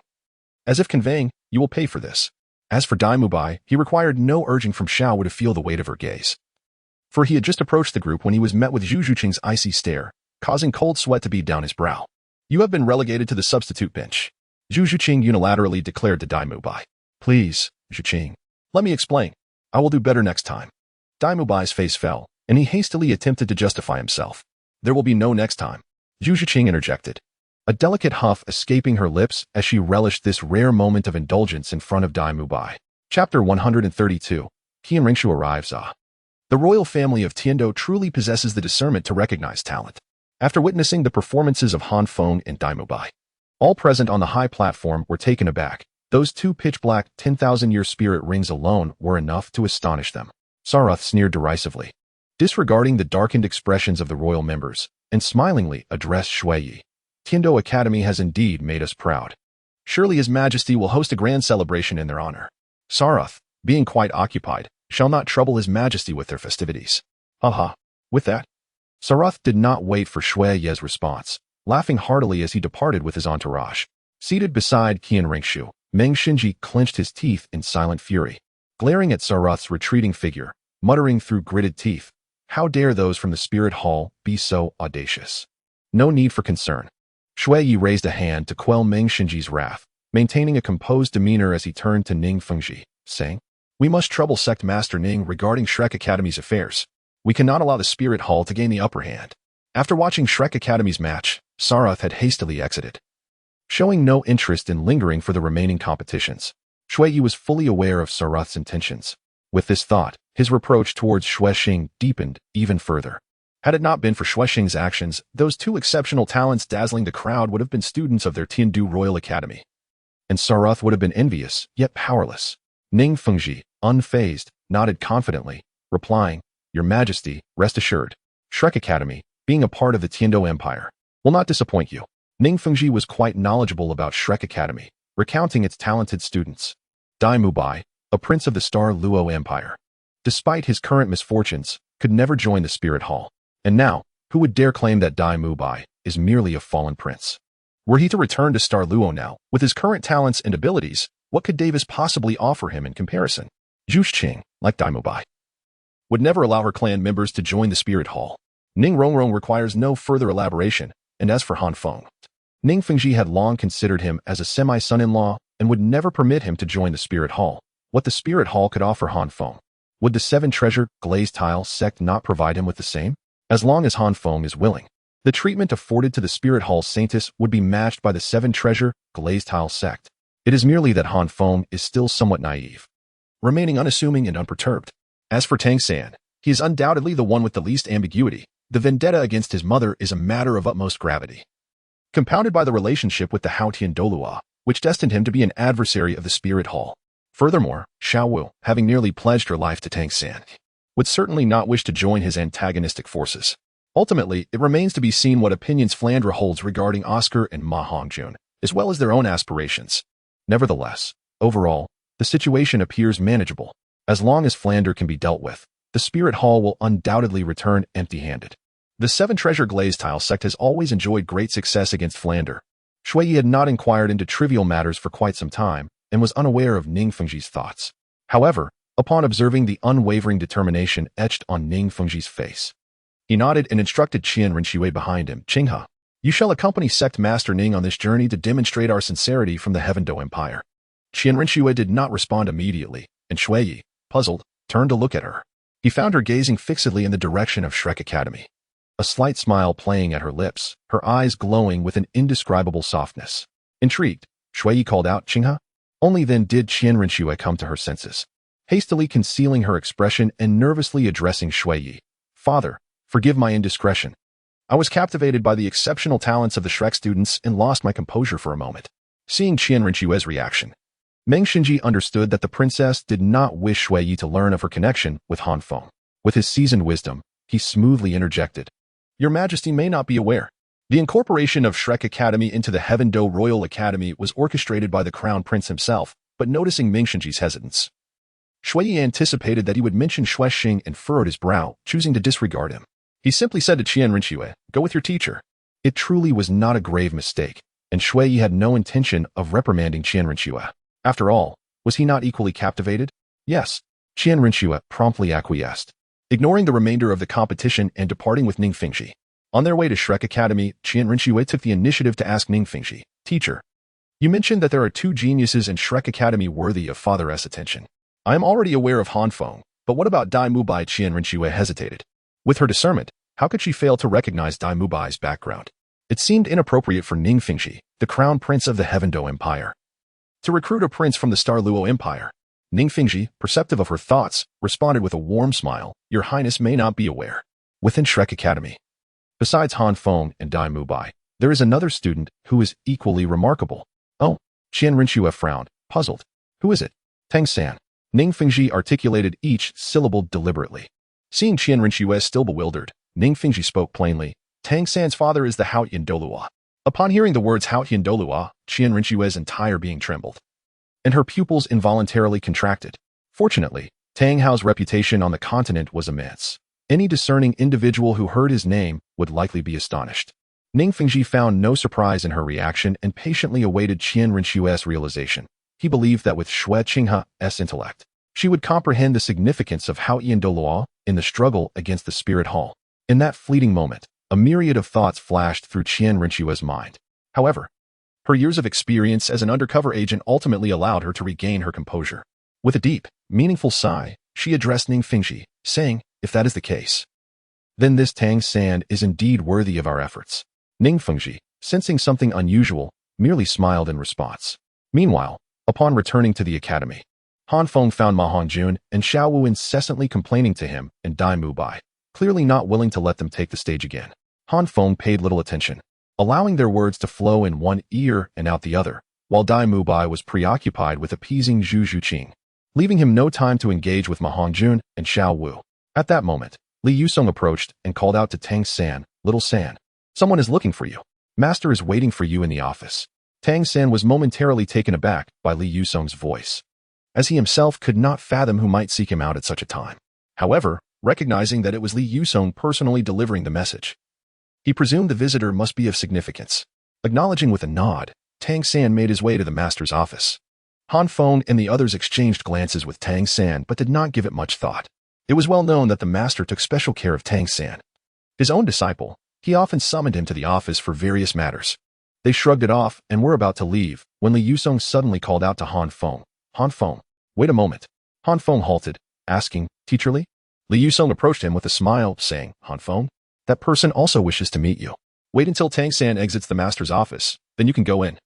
as if conveying, "You will pay for this." As for Dai Mubai, he required no urging from Xiao to feel the weight of her gaze. For he had just approached the group when he was met with Zhu Zhuqing's icy stare, causing cold sweat to bead down his brow. "You have been relegated to the substitute bench," Zhu Zhuqing unilaterally declared to Dai Mubai. "Please, Zhuqing, let me explain. I will do better next time." Dai Mubai's face fell, and he hastily attempted to justify himself. "There will be no next time," Zhu Zhuqing interjected, a delicate huff escaping her lips as she relished this rare moment of indulgence in front of Dai Mubai. Chapter 132. Qian Ringshu arrives. The royal family of Tiando truly possesses the discernment to recognize talent. After witnessing the performances of Han Feng and Dai Mubai, all present on the high platform were taken aback. Those two pitch-black 10,000-year spirit rings alone were enough to astonish them. Sarath sneered derisively, disregarding the darkened expressions of the royal members, and smilingly addressed Shui Yi. "Tiando Academy has indeed made us proud. Surely His Majesty will host a grand celebration in their honor. Sarath, being quite occupied, shall not trouble His Majesty with their festivities." Haha. With that, Sarath did not wait for Shui Yi's response, laughing heartily as he departed with his entourage. Seated beside Qian Ringshu, Meng Xinji clenched his teeth in silent fury, glaring at Sarath's retreating figure, muttering through gritted teeth, "How dare those from the spirit hall be so audacious?" No need for concern. Shui Yi raised a hand to quell Meng Xinji's wrath, maintaining a composed demeanor as he turned to Ning Fengji, saying, "We must trouble Sect Master Ning regarding Shrek Academy's affairs. We cannot allow the spirit hall to gain the upper hand." After watching Shrek Academy's match, Sarath had hastily exited, showing no interest in lingering for the remaining competitions. Shui Yi was fully aware of Sarath's intentions. With this thought, his reproach towards Xuexing deepened even further. Had it not been for Xuexing's actions, those two exceptional talents dazzling the crowd would have been students of their Tiandu Royal Academy. And Sarath would have been envious, yet powerless. Ning Fengji, unfazed, nodded confidently, replying, "Your Majesty, rest assured. Shrek Academy, being a part of the Tiando Empire, will not disappoint you." Ning Fengji was quite knowledgeable about Shrek Academy, recounting its talented students. Dai Mubai, a prince of the Stardo Empire, despite his current misfortunes, could never join the Spirit Hall. And now, who would dare claim that Dai Mubai is merely a fallen prince? Were he to return to Starluo now, with his current talents and abilities, what could Davis possibly offer him in comparison? Zhu Zhuqing, like Dai Mubai, would never allow her clan members to join the Spirit Hall. Ning Rongrong requires no further elaboration, and as for Han Feng, Ning Fengji had long considered him as a semi-son-in-law and would never permit him to join the Spirit Hall. What the Spirit Hall could offer Han Feng, would the Seven Treasure Glazed Tile sect not provide him with the same? As long as Han Feng is willing, the treatment afforded to the Spirit Hall Saintess would be matched by the Seven Treasure Glazed Tile sect. It is merely that Han Feng is still somewhat naive, remaining unassuming and unperturbed. As for Tang San, he is undoubtedly the one with the least ambiguity. The vendetta against his mother is a matter of utmost gravity, compounded by the relationship with the Haotian Douluo, which destined him to be an adversary of the Spirit Hall. Furthermore, Xiao Wu, having nearly pledged her life to Tang San, would certainly not wish to join his antagonistic forces. Ultimately, it remains to be seen what opinions Flandre holds regarding Oscar and Ma Hongjun, as well as their own aspirations. Nevertheless, overall, the situation appears manageable. As long as Flandre can be dealt with, the Spirit Hall will undoubtedly return empty-handed. The Seven Treasure Glazed Tile sect has always enjoyed great success against Flandre. Shui Yi had not inquired into trivial matters for quite some time, and was unaware of Ning Fengji's thoughts. However, upon observing the unwavering determination etched on Ning Fengji's face, he nodded and instructed Qian Rinshui behind him, "Qinghe, you shall accompany Sect Master Ning on this journey to demonstrate our sincerity from the Heavendo Empire." Qian Rinshui did not respond immediately, and Shui Yi, puzzled, turned to look at her. He found her gazing fixedly in the direction of Shrek Academy, a slight smile playing at her lips, her eyes glowing with an indescribable softness. Intrigued, Shui Yi called out, "Qinghe?" Only then did Qian Rinshui come to her senses, hastily concealing her expression and nervously addressing Shui Yi. "Father, forgive my indiscretion. I was captivated by the exceptional talents of the Shrek students and lost my composure for a moment." Seeing Qian Rinshui's reaction, Meng Xinji understood that the princess did not wish Shui Yi to learn of her connection with Han Feng. With his seasoned wisdom, he smoothly interjected, "Your Majesty may not be aware. The incorporation of Shrek Academy into the Heaven-Do Royal Academy was orchestrated by the Crown Prince himself, but noticing Ming Xingji's hesitance, Shui anticipated that he would mention Xue Xing and furrowed his brow, choosing to disregard him. He simply said to Qian Rinxue, "Go with your teacher." It truly was not a grave mistake, and Shui had no intention of reprimanding Qian Rinxue. After all, was he not equally captivated? Yes. Qian Rinxue promptly acquiesced, ignoring the remainder of the competition and departing with Ning Fengji. On their way to Shrek Academy, Qian Rinxue took the initiative to ask Ning Fengji, "Teacher, you mentioned that there are 2 geniuses in Shrek Academy worthy of Father's attention. I am already aware of Han Feng, but what about Dai Mubai?" Qian Rinxue hesitated. With her discernment, how could she fail to recognize Dai Mubai's background? It seemed inappropriate for Ning Fengji, the crown prince of the Heaven-Do Empire, to recruit a prince from the Starluo Empire. Ning Fengji, perceptive of her thoughts, responded with a warm smile, "Your Highness may not be aware. Within Shrek Academy, besides Han Feng and Dai Mubai, there is another student who is equally remarkable." "Oh," Qian Rinxue frowned, puzzled. "Who is it?" "Tang San." Ning Fengji articulated each syllable deliberately. Seeing Qian Rinxue still bewildered, Ning Fengji spoke plainly. "Tang San's father is the Haotian Douluo." Upon hearing the words Haotian Douluo, Qian Rinxue's entire being trembled, and her pupils involuntarily contracted. Fortunately, Tang Hao's reputation on the continent was immense. Any discerning individual who heard his name would likely be astonished. Ning Fengji found no surprise in her reaction and patiently awaited Qian Rinxue's realization. He believed that with Xue Qinghe's intellect, she would comprehend the significance of Haotian Douluo in the struggle against the Spirit Hall. In that fleeting moment, a myriad of thoughts flashed through Qian Rinxue's mind. However, her years of experience as an undercover agent ultimately allowed her to regain her composure. With a deep, meaningful sigh, she addressed Ning Fengji, saying, "If that is the case, then this Tang San is indeed worthy of our efforts." Ning Fengji, sensing something unusual, merely smiled in response. Meanwhile, upon returning to the academy, Han Feng found Ma Hongjun and Xiao Wu incessantly complaining to him and Dai Mubai, clearly not willing to let them take the stage again. Han Feng paid little attention, allowing their words to flow in one ear and out the other, while Dai Mubai was preoccupied with appeasing Zhu Zhuqing, leaving him no time to engage with Ma Hongjun and Xiao Wu. At that moment, Li Yusong approached and called out to Tang San, "Little San, someone is looking for you. Master is waiting for you in the office." Tang San was momentarily taken aback by Li Yusong's voice, as he himself could not fathom who might seek him out at such a time. However, recognizing that it was Li Yusong personally delivering the message, he presumed the visitor must be of significance. Acknowledging with a nod, Tang San made his way to the master's office. Han Feng and the others exchanged glances with Tang San but did not give it much thought. It was well known that the master took special care of Tang San. His own disciple, he often summoned him to the office for various matters. They shrugged it off and were about to leave when Li Yusong suddenly called out to Han Feng, "Han Feng, wait a moment." Han Feng halted, asking, "Teacher Li?" Li Yusong approached him with a smile, saying, "Han Feng, that person also wishes to meet you. Wait until Tang San exits the master's office, then you can go in."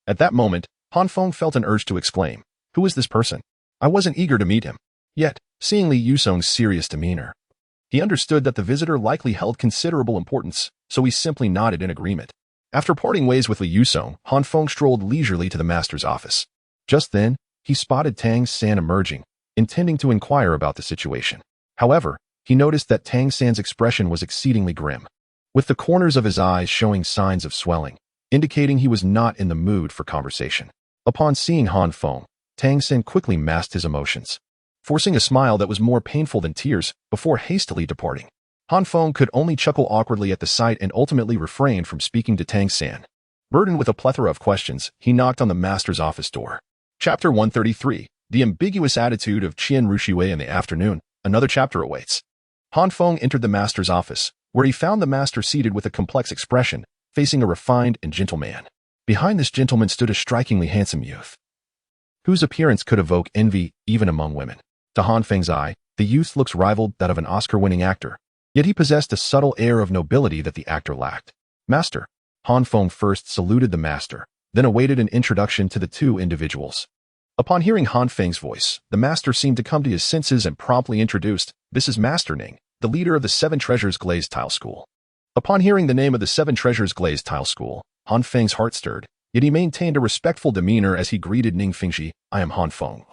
At that moment, Han Feng felt an urge to exclaim, "Who is this person? I wasn't eager to meet him." Yet, seeing Li Yusong's serious demeanor, he understood that the visitor likely held considerable importance, so he simply nodded in agreement. After parting ways with Li Yusong, Han Feng strolled leisurely to the master's office. Just then, he spotted Tang San emerging, intending to inquire about the situation. However, he noticed that Tang San's expression was exceedingly grim, with the corners of his eyes showing signs of swelling, indicating he was not in the mood for conversation. Upon seeing Han Feng, Tang San quickly masked his emotions, forcing a smile that was more painful than tears before hastily departing. Han Feng could only chuckle awkwardly at the sight and ultimately refrained from speaking to Tang San. Burdened with a plethora of questions, he knocked on the master's office door. Chapter 133, The Ambiguous Attitude of Qian Rinxue in the Afternoon. Another chapter awaits. Han Feng entered the master's office, where he found the master seated with a complex expression, facing a refined and gentle man. Behind this gentleman stood a strikingly handsome youth, whose appearance could evoke envy even among women. To Han Feng's eye, the youth looks rivaled that of an Oscar-winning actor, yet he possessed a subtle air of nobility that the actor lacked. "Master." Han Feng first saluted the master, then awaited an introduction to the two individuals. Upon hearing Han Feng's voice, the master seemed to come to his senses and promptly introduced, "This is Master Ning, the leader of the Seven Treasures Glazed Tile School." Upon hearing the name of the Seven Treasures Glazed Tile School, Han Feng's heart stirred, yet he maintained a respectful demeanor as he greeted Ning Fengji, "I am Han Feng,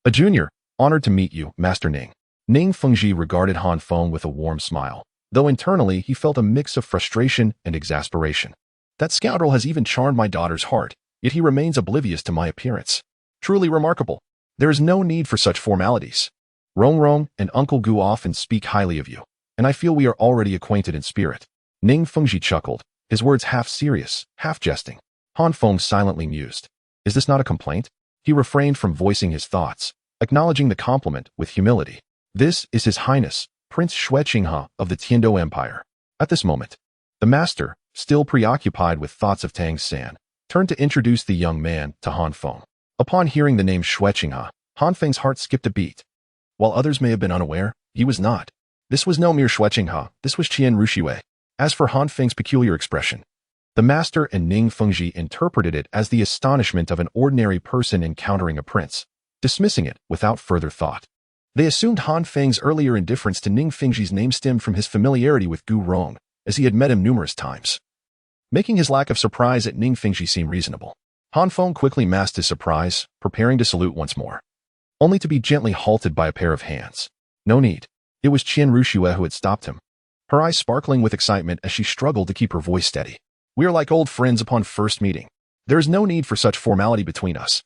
a junior, honored to meet you, Master Ning." Ning Fengji regarded Han Feng with a warm smile, though internally he felt a mix of frustration and exasperation. That scoundrel has even charmed my daughter's heart, yet he remains oblivious to my appearance. Truly remarkable. There is no need for such formalities. Rong and Uncle Gu often speak highly of you, and I feel we are already acquainted in spirit. Ning Fengji chuckled, his words half serious, half jesting. Han Feng silently mused. Is this not a complaint? He refrained from voicing his thoughts, acknowledging the compliment with humility. This is His Highness, Prince Xue Qinghe of the Tiando Empire. At this moment, the master, still preoccupied with thoughts of Tang San, turned to introduce the young man to Han Feng. Upon hearing the name Xue Qinghe, Han Feng's heart skipped a beat. While others may have been unaware, he was not. This was no mere Xue Qinghe, this was Qian Ruxiwei. As for Han Feng's peculiar expression, the master and Ning Fengji interpreted it as the astonishment of an ordinary person encountering a prince, dismissing it without further thought. They assumed Han Feng's earlier indifference to Ning Fengji's name stemmed from his familiarity with Gu Rong, as he had met him numerous times, making his lack of surprise at Ning Fengji seem reasonable. Han Feng quickly masked his surprise, preparing to salute once more, only to be gently halted by a pair of hands. No need. It was Qian Ruxiwei who had stopped him, her eyes sparkling with excitement as she struggled to keep her voice steady. We are like old friends upon first meeting. There is no need for such formality between us.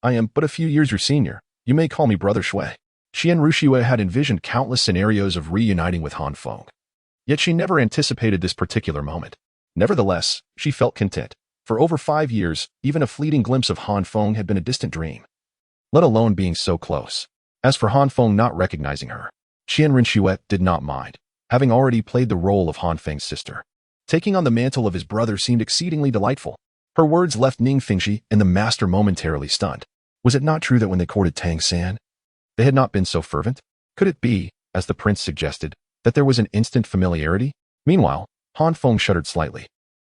I am but a few years your senior. You may call me Brother Xue. Qian Ruxiwei had envisioned countless scenarios of reuniting with Han Feng. Yet she never anticipated this particular moment. Nevertheless, she felt content. For over 5 years, even a fleeting glimpse of Han Feng had been a distant dream, let alone being so close. As for Han Feng not recognizing her, Qian Ruxiwei did not mind, having already played the role of Han Feng's sister. Taking on the mantle of his brother seemed exceedingly delightful. Her words left Ning Fengji and the master momentarily stunned. Was it not true that when they courted Tang San, they had not been so fervent? Could it be, as the prince suggested, that there was an instant familiarity? Meanwhile, Han Feng shuddered slightly,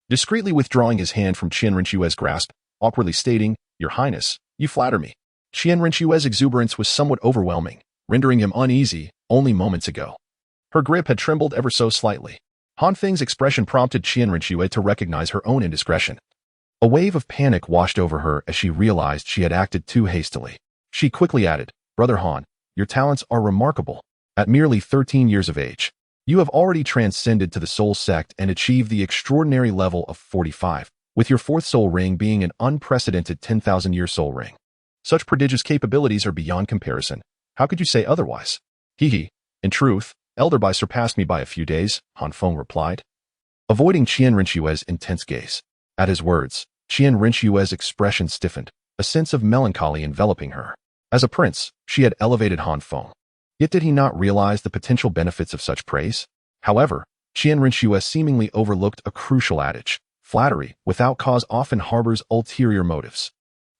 discreetly withdrawing his hand from Qian Ruxiwei's grasp, awkwardly stating, Your Highness, you flatter me. Qian Ruxiwei's exuberance was somewhat overwhelming, rendering him uneasy only moments ago. Her grip had trembled ever so slightly. Han Feng's expression prompted Qian Ruxiwei to recognize her own indiscretion. A wave of panic washed over her as she realized she had acted too hastily. She quickly added, Brother Han, your talents are remarkable. At merely 13 years of age, you have already transcended to the soul sect and achieved the extraordinary level of 45, with your 4th soul ring being an unprecedented 10,000-year soul ring. Such prodigious capabilities are beyond comparison. How could you say otherwise? Hee. In truth, Elder Bai surpassed me by a few days, Han Feng replied, avoiding Qian Ruxiwei's intense gaze. At his words, Qian Ruxiwei's expression stiffened, a sense of melancholy enveloping her. As a prince, she had elevated Han Feng. Yet did he not realize the potential benefits of such praise? However, Qian Ruxiwei seemingly overlooked a crucial adage. Flattery, without cause, often harbors ulterior motives.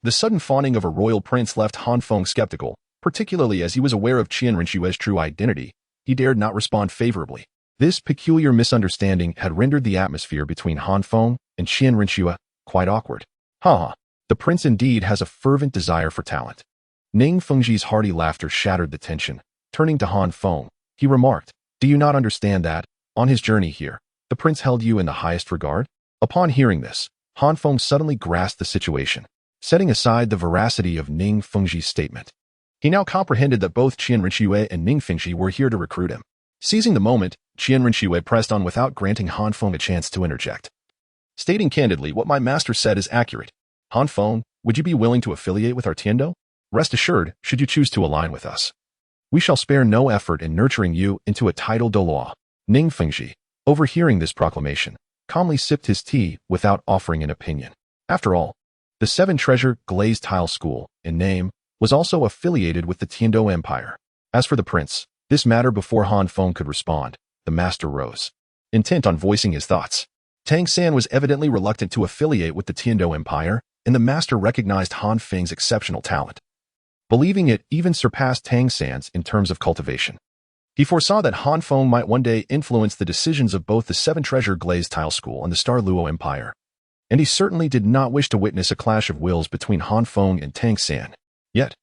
The sudden fawning of a royal prince left Han Feng skeptical, particularly as he was aware of Qian Ruxiwei's true identity. He dared not respond favorably. This peculiar misunderstanding had rendered the atmosphere between Han Feng and Qian Ruxiwei quite awkward. The prince indeed has a fervent desire for talent. Ning Fengji's hearty laughter shattered the tension. Turning to Han Feng, he remarked, Do you not understand that, on his journey here, the prince held you in the highest regard? Upon hearing this, Han Feng suddenly grasped the situation, setting aside the veracity of Ning Fengji's statement. He now comprehended that both Qian Ruxiwei and Ning Fengji were here to recruit him. Seizing the moment, Qian Ruxiwei pressed on without granting Han Feng a chance to interject. Stating candidly, what my master said is accurate. Han Feng, would you be willing to affiliate with our Tiando? Rest assured, should you choose to align with us, we shall spare no effort in nurturing you into a title Douluo. Ning Fengji, overhearing this proclamation, calmly sipped his tea without offering an opinion. After all, the 7-treasure glazed tile school, in name, was also affiliated with the Tiando Empire. As for the prince, this matter before Han Feng could respond, the master rose, intent on voicing his thoughts. Tang San was evidently reluctant to affiliate with the Tiando Empire, and the master recognized Han Feng's exceptional talent, believing it even surpassed Tang San's in terms of cultivation. He foresaw that Han Feng might one day influence the decisions of both the 7-treasure glazed tile school and the Stardo Empire, and he certainly did not wish to witness a clash of wills between Han Feng and Tang San. Yet,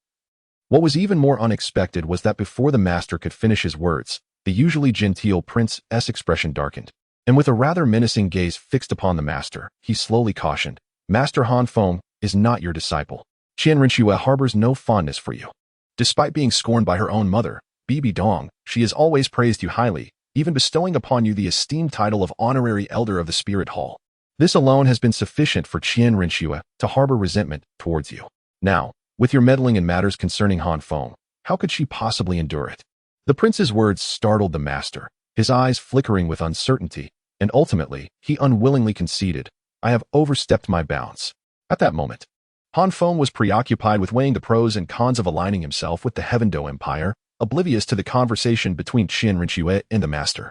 what was even more unexpected was that before the master could finish his words, the usually genteel prince's expression darkened, and with a rather menacing gaze fixed upon the master, he slowly cautioned, Master Han Feng is not your disciple. Qian Ruxiwei harbors no fondness for you. Despite being scorned by her own mother, Bibi Dong, she has always praised you highly, even bestowing upon you the esteemed title of Honorary Elder of the Spirit Hall. This alone has been sufficient for Qian Rinxue to harbor resentment towards you. Now, with your meddling in matters concerning Han Feng, how could she possibly endure it? The prince's words startled the master, his eyes flickering with uncertainty, and ultimately, he unwillingly conceded, I have overstepped my bounds. At that moment, Han Feng was preoccupied with weighing the pros and cons of aligning himself with the Heavendo Empire, oblivious to the conversation between Qian Rinxue and the master.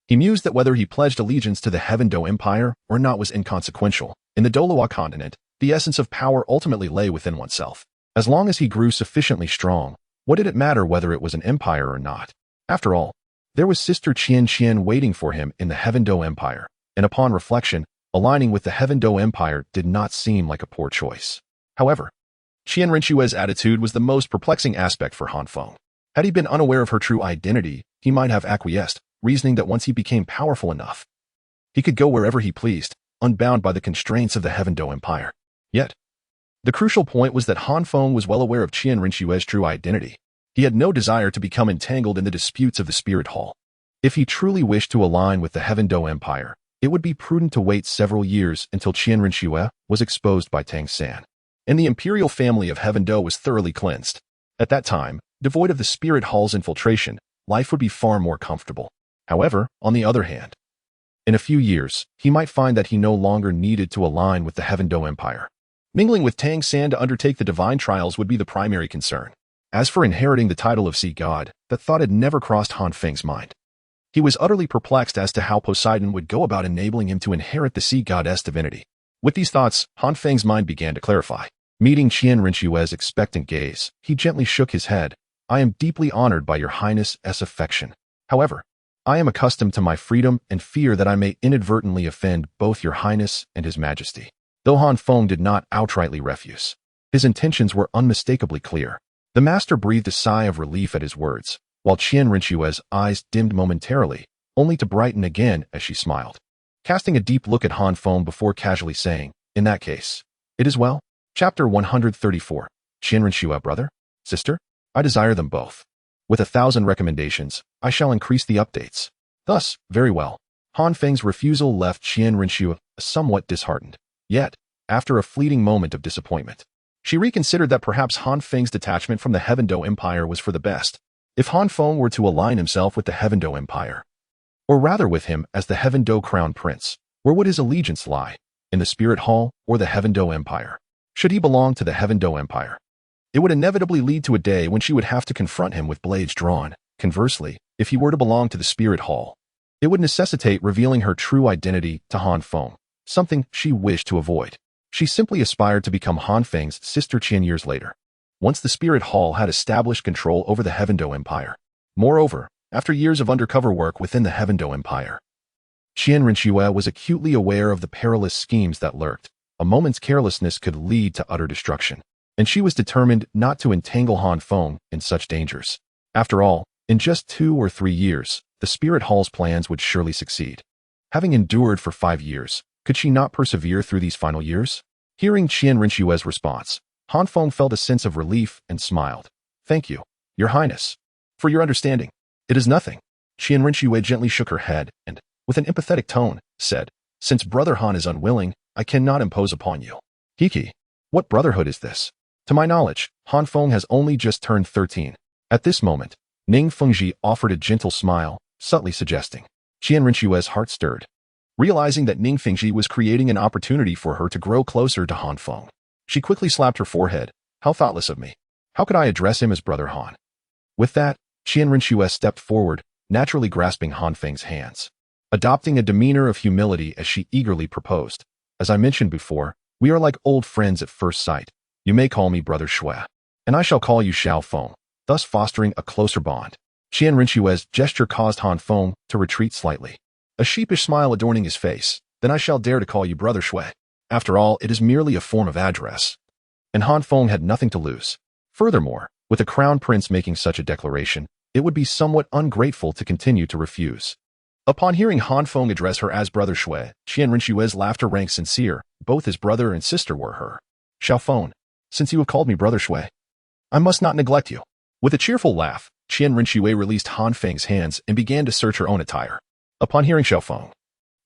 He mused that whether he pledged allegiance to the Heavendo Empire or not was inconsequential. In the Douluo continent, the essence of power ultimately lay within oneself. As long as he grew sufficiently strong, what did it matter whether it was an empire or not? After all, there was Sister Qian waiting for him in the Heavendo Empire, and upon reflection, aligning with the Heavendo Empire did not seem like a poor choice. However, Qian Rinxue's attitude was the most perplexing aspect for Han Feng. Had he been unaware of her true identity, he might have acquiesced, reasoning that once he became powerful enough, he could go wherever he pleased, unbound by the constraints of the Heavendo Empire. Yet, the crucial point was that Han Feng was well aware of Qian Rinxue's true identity. He had no desire to become entangled in the disputes of the Spirit Hall. If he truly wished to align with the Heavendo Empire, it would be prudent to wait several years until Qian Rinxue was exposed by Tang San, and the imperial family of Heavendo was thoroughly cleansed. At that time, devoid of the Spirit Hall's infiltration, life would be far more comfortable. However, on the other hand, in a few years, he might find that he no longer needed to align with the Heavendo Empire. Mingling with Tang San to undertake the divine trials would be the primary concern. As for inheriting the title of Sea God, that thought had never crossed Han Feng's mind. He was utterly perplexed as to how Poseidon would go about enabling him to inherit the Sea Goddess divinity. With these thoughts, Han Feng's mind began to clarify. Meeting Qian Rinxue's expectant gaze, he gently shook his head. I am deeply honored by your highness's affection. However, I am accustomed to my freedom and fear that I may inadvertently offend both your highness and his majesty. Though Han Feng did not outrightly refuse, his intentions were unmistakably clear. The master breathed a sigh of relief at his words, while Qian Rinxue's eyes dimmed momentarily, only to brighten again as she smiled. Casting a deep look at Han Feng before casually saying, in that case, it is well. Chapter 134. Qian Rinxue, brother? Sister? I desire them both. With 1,000 recommendations, I shall increase the updates. Thus, very well. Han Feng's refusal left Qian Rinxue somewhat disheartened. Yet, after a fleeting moment of disappointment, she reconsidered that perhaps Han Feng's detachment from the Heavendo Empire was for the best. If Han Feng were to align himself with the Heavendo Empire, or rather with him as the Heavendo Crown Prince, where would his allegiance lie? In the Spirit Hall or the Heavendo Empire? Should he belong to the Heavendo Empire, it would inevitably lead to a day when she would have to confront him with blades drawn. Conversely, if he were to belong to the Spirit Hall, it would necessitate revealing her true identity to Han Feng, something she wished to avoid. She simply aspired to become Han Feng's sister Qian years later, once the Spirit Hall had established control over the Heavendo Empire. Moreover, after years of undercover work within the Heavendo Empire, Qian Rinxue was acutely aware of the perilous schemes that lurked. A moment's carelessness could lead to utter destruction, and she was determined not to entangle Han Feng in such dangers. After all, in just 2 or 3 years, the Spirit Hall's plans would surely succeed. Having endured for 5 years, could she not persevere through these final years? Hearing Qian Rinxue's response, Han Feng felt a sense of relief and smiled. Thank you, Your Highness, for your understanding. It is nothing. Qian Rinxue gently shook her head and, with an empathetic tone, said, Since Brother Han is unwilling, I cannot impose upon you. Hiki, what brotherhood is this? To my knowledge, Han Feng has only just turned 13. At this moment, Ning Fengji offered a gentle smile, subtly suggesting. Qian Rinxue's heart stirred, realizing that Ning Fengji was creating an opportunity for her to grow closer to Han Feng. She quickly slapped her forehead. How thoughtless of me. How could I address him as Brother Han? With that, Qian Rinxue stepped forward, naturally grasping Han Feng's hands, adopting a demeanor of humility as she eagerly proposed. As I mentioned before, we are like old friends at first sight. You may call me Brother Shui, and I shall call you Xiao Feng, thus fostering a closer bond. Qian Rinxue's gesture caused Han Feng to retreat slightly, a sheepish smile adorning his face. Then I shall dare to call you Brother Shui. After all, it is merely a form of address. And Han Feng had nothing to lose. Furthermore, with the Crown Prince making such a declaration, it would be somewhat ungrateful to continue to refuse. Upon hearing Han Feng address her as Brother Shui, Qian Rinxue's laughter rang sincere. Both his brother and sister were her. Xiao Feng, since you have called me Brother Shui, I must not neglect you. With a cheerful laugh, Qian Rinxue released Han Feng's hands and began to search her own attire. Upon hearing Han Feng,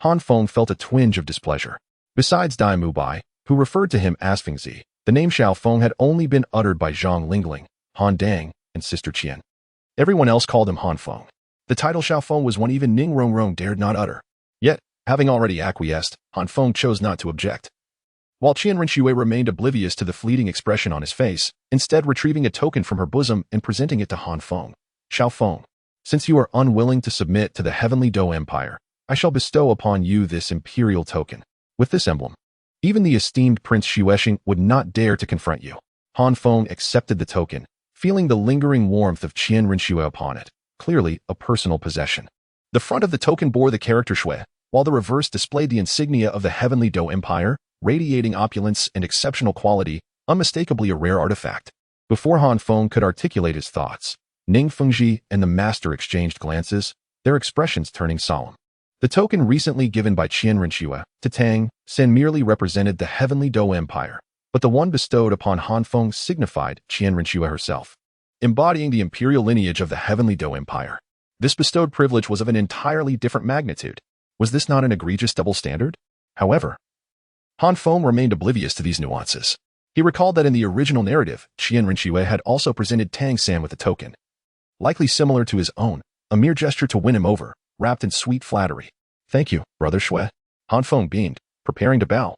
Han Feng felt a twinge of displeasure. Besides Dai Mubai, who referred to him as Fengzi, the name Han Feng had only been uttered by Zhang Lingling, Han Dang, and Sister Qian. Everyone else called him Han Feng. The title Han Feng was one even Ning Rongrong dared not utter. Yet, having already acquiesced, Han Feng chose not to object. While Qian Rinxue remained oblivious to the fleeting expression on his face, instead retrieving a token from her bosom and presenting it to Han Feng. Han Feng, since you are unwilling to submit to the Heavenly Dou Empire, I shall bestow upon you this imperial token. With this emblem, even the esteemed Prince Xuexing would not dare to confront you. Han Feng accepted the token, feeling the lingering warmth of Qian Rinxue upon it, clearly a personal possession. The front of the token bore the character Shui, while the reverse displayed the insignia of the Heavenly Dou Empire, radiating opulence and exceptional quality, unmistakably a rare artifact. Before Han Feng could articulate his thoughts, Ning Fengji and the master exchanged glances, their expressions turning solemn. The token recently given by Qian Rinxue to Tang Sen merely represented the Heavenly Dou Empire, but the one bestowed upon Han Feng signified Qian Rinxue herself, embodying the imperial lineage of the Heavenly Dou Empire. This bestowed privilege was of an entirely different magnitude. Was this not an egregious double standard? However, Han Feng remained oblivious to these nuances. He recalled that in the original narrative, Qian Rinxue had also presented Tang San with a token, likely similar to his own, a mere gesture to win him over, wrapped in sweet flattery. Thank you, Brother Shui. Han Feng beamed, preparing to bow.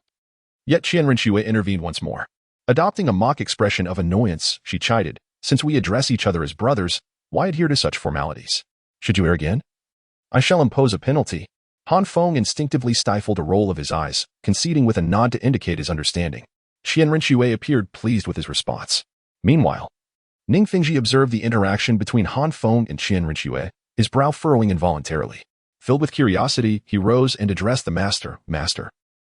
Yet Qian Rinxue intervened once more. Adopting a mock expression of annoyance, she chided, since we address each other as brothers, why adhere to such formalities? Should you err again? I shall impose a penalty. Han Feng instinctively stifled a roll of his eyes, conceding with a nod to indicate his understanding. Qian Rinxue appeared pleased with his response. Meanwhile, Ning Fengji observed the interaction between Han Feng and Qian Rinxue, his brow furrowing involuntarily. Filled with curiosity, he rose and addressed the master. Master,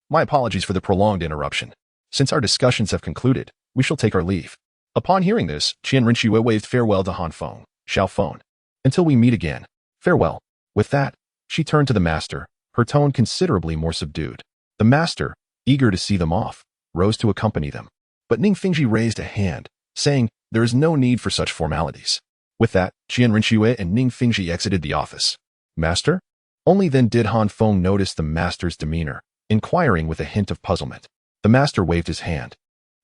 my apologies for the prolonged interruption. Since our discussions have concluded, we shall take our leave. Upon hearing this, Qian Rinxue waved farewell to Han Feng. Feng, until we meet again. Farewell. With that, she turned to the master, her tone considerably more subdued. The master, eager to see them off, rose to accompany them. But Ning Fengji raised a hand, saying, there is no need for such formalities. With that, Qian Rinxue and Ning Fengji exited the office. Master? Only then did Han Feng notice the master's demeanor, inquiring with a hint of puzzlement. The master waved his hand,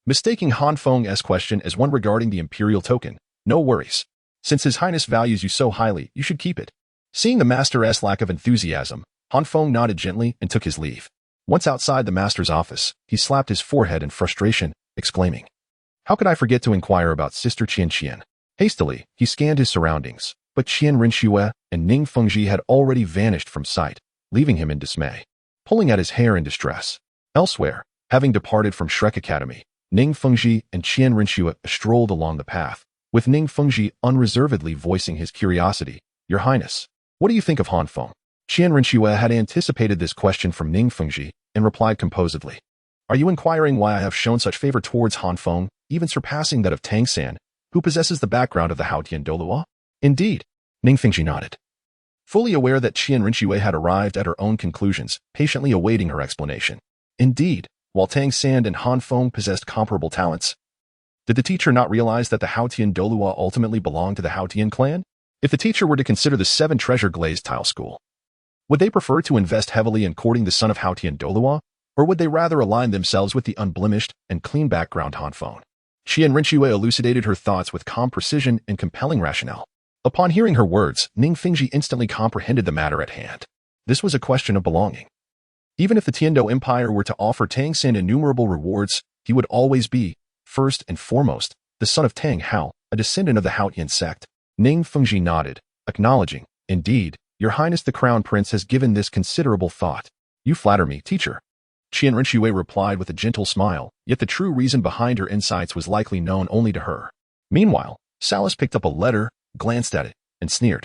mistaking Han Feng's question as one regarding the imperial token. No worries. Since His Highness values you so highly, you should keep it. Seeing the master's lack of enthusiasm, Han Feng nodded gently and took his leave. Once outside the master's office, he slapped his forehead in frustration, exclaiming, how could I forget to inquire about Sister Qian? Hastily, he scanned his surroundings, but Qian Rinxue and Ning Fengji had already vanished from sight, leaving him in dismay, pulling at his hair in distress. Elsewhere, having departed from Shrek Academy, Ning Fengji and Qian Rinxue strolled along the path, with Ning Fengji unreservedly voicing his curiosity. Your Highness, what do you think of Han Feng? Qian Rinxue had anticipated this question from Ning Fengji and replied composedly. Are you inquiring why I have shown such favor towards Han Feng, even surpassing that of Tang San, who possesses the background of the Haotian Douluo? Indeed, Ning Fengji nodded, fully aware that Qian Rinxue had arrived at her own conclusions, patiently awaiting her explanation. Indeed, while Tang San and Han Feng possessed comparable talents, did the teacher not realize that the Haotian Douluo ultimately belonged to the Haotian clan? If the teacher were to consider the 7 treasure glazed tile school, would they prefer to invest heavily in courting the son of Haotian Douluo, or would they rather align themselves with the unblemished and clean background Han Feng? Qian Rinxue elucidated her thoughts with calm precision and compelling rationale. Upon hearing her words, Ning Fengji instantly comprehended the matter at hand. This was a question of belonging. Even if the Tiandou Empire were to offer Tang San innumerable rewards, he would always be, first and foremost, the son of Tang Hao, a descendant of the Haotian sect. Ning Fengji nodded, acknowledging, indeed, Your Highness the Crown Prince has given this considerable thought. You flatter me, teacher. Qian Rinxue replied with a gentle smile, yet the true reason behind her insights was likely known only to her. Meanwhile, Salas picked up a letter, glanced at it, and sneered.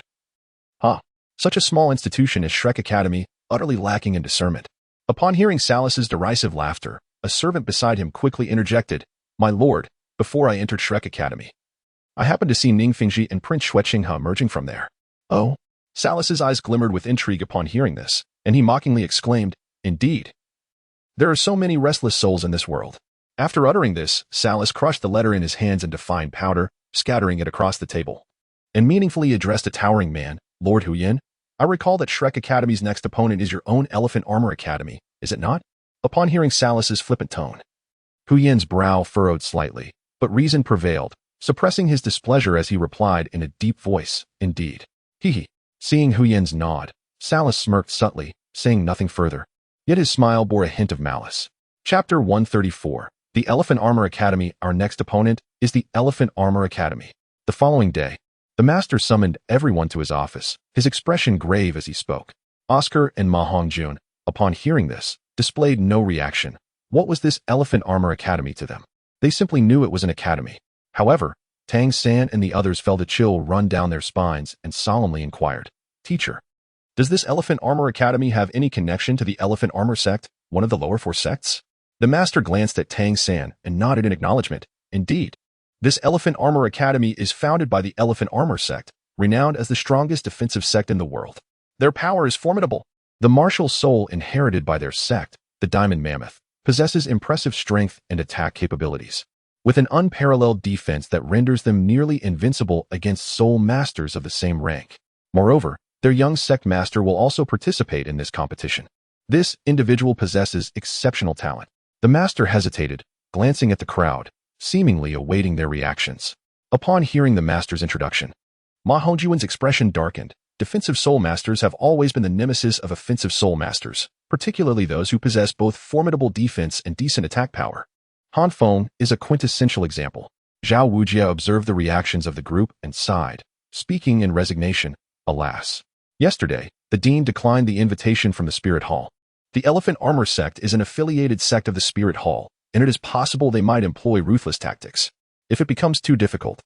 Such a small institution as Shrek Academy, utterly lacking in discernment. Upon hearing Salas's derisive laughter, a servant beside him quickly interjected, My lord, before I entered Shrek Academy, I happened to see Ning Fengji and Prince Xuexing emerging from there. Oh? Salas's eyes glimmered with intrigue upon hearing this, and he mockingly exclaimed, Indeed. There are so many restless souls in this world. After uttering this, Salas crushed the letter in his hands into fine powder, scattering it across the table, and meaningfully addressed a towering man, Lord Huyin. I recall that Shrek Academy's next opponent is your own Elephant Armor Academy, is it not? Upon hearing Salus's flippant tone, Huyin's brow furrowed slightly, but reason prevailed, suppressing his displeasure as he replied in a deep voice, indeed. Hee. Seeing Huyin's nod, Salus smirked subtly, saying nothing further. Yet his smile bore a hint of malice. Chapter 134. The Elephant Armor Academy. Our next opponent is the Elephant Armor Academy. The following day, the master summoned everyone to his office, his expression grave as he spoke. Oscar and Ma Hongjun, upon hearing this, displayed no reaction. What was this Elephant Armor Academy to them? They simply knew it was an academy. However, Tang San and the others felt a chill run down their spines and solemnly inquired, Teacher, does this Elephant Armor Academy have any connection to the Elephant Armor sect, one of the lower 4 sects? The master glanced at Tang San and nodded in acknowledgement. Indeed, this Elephant Armor Academy is founded by the Elephant Armor sect, renowned as the strongest defensive sect in the world. Their power is formidable. The martial soul inherited by their sect, the Diamond Mammoth, possesses impressive strength and attack capabilities, with an unparalleled defense that renders them nearly invincible against soul masters of the same rank. Moreover, their young sect master will also participate in this competition. This individual possesses exceptional talent. The master hesitated, glancing at the crowd, seemingly awaiting their reactions. Upon hearing the master's introduction, Ma Hongjuan's expression darkened. Defensive soul masters have always been the nemesis of offensive soul masters, particularly those who possess both formidable defense and decent attack power. Han Feng is a quintessential example. Zhao Wujia observed the reactions of the group and sighed, speaking in resignation. Alas. Yesterday, the dean declined the invitation from the Spirit Hall. The Elephant Armor sect is an affiliated sect of the Spirit Hall, and it is possible they might employ ruthless tactics. If it becomes too difficult,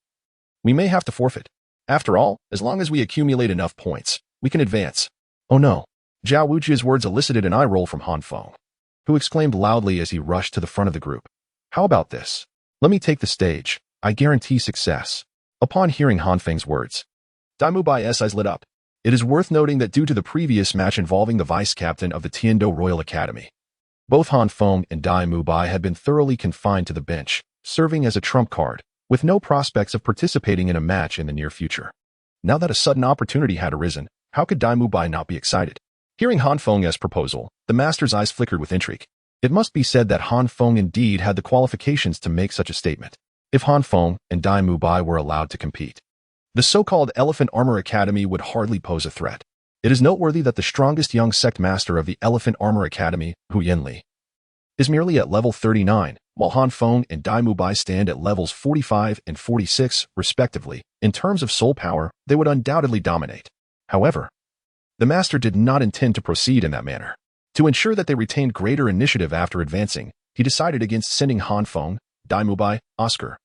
we may have to forfeit. After all, as long as we accumulate enough points, we can advance. Oh no. Zhao Wujia's words elicited an eye roll from Han Feng, who exclaimed loudly as he rushed to the front of the group. How about this? Let me take the stage. I guarantee success. Upon hearing Han Feng's words, Dai Mubai's eyes lit up. It is worth noting that due to the previous match involving the vice-captain of the Tiando Royal Academy, both Han Feng and Dai Mubai had been thoroughly confined to the bench, serving as a trump card, with no prospects of participating in a match in the near future. Now that a sudden opportunity had arisen, how could Dai Mubai not be excited? Hearing Han Feng's proposal, the master's eyes flickered with intrigue. It must be said that Han Feng indeed had the qualifications to make such a statement. If Han Feng and Dai Mubai were allowed to compete, the so-called Elephant Armor Academy would hardly pose a threat. It is noteworthy that the strongest young sect master of the Elephant Armor Academy, Hu Yanli, is merely at level 39, while Han Feng and Dai Mubai stand at levels 45 and 46, respectively. In terms of soul power, they would undoubtedly dominate. However, the master did not intend to proceed in that manner. To ensure that they retained greater initiative after advancing, he decided against sending Han Feng, Dai Mubai, Oscar,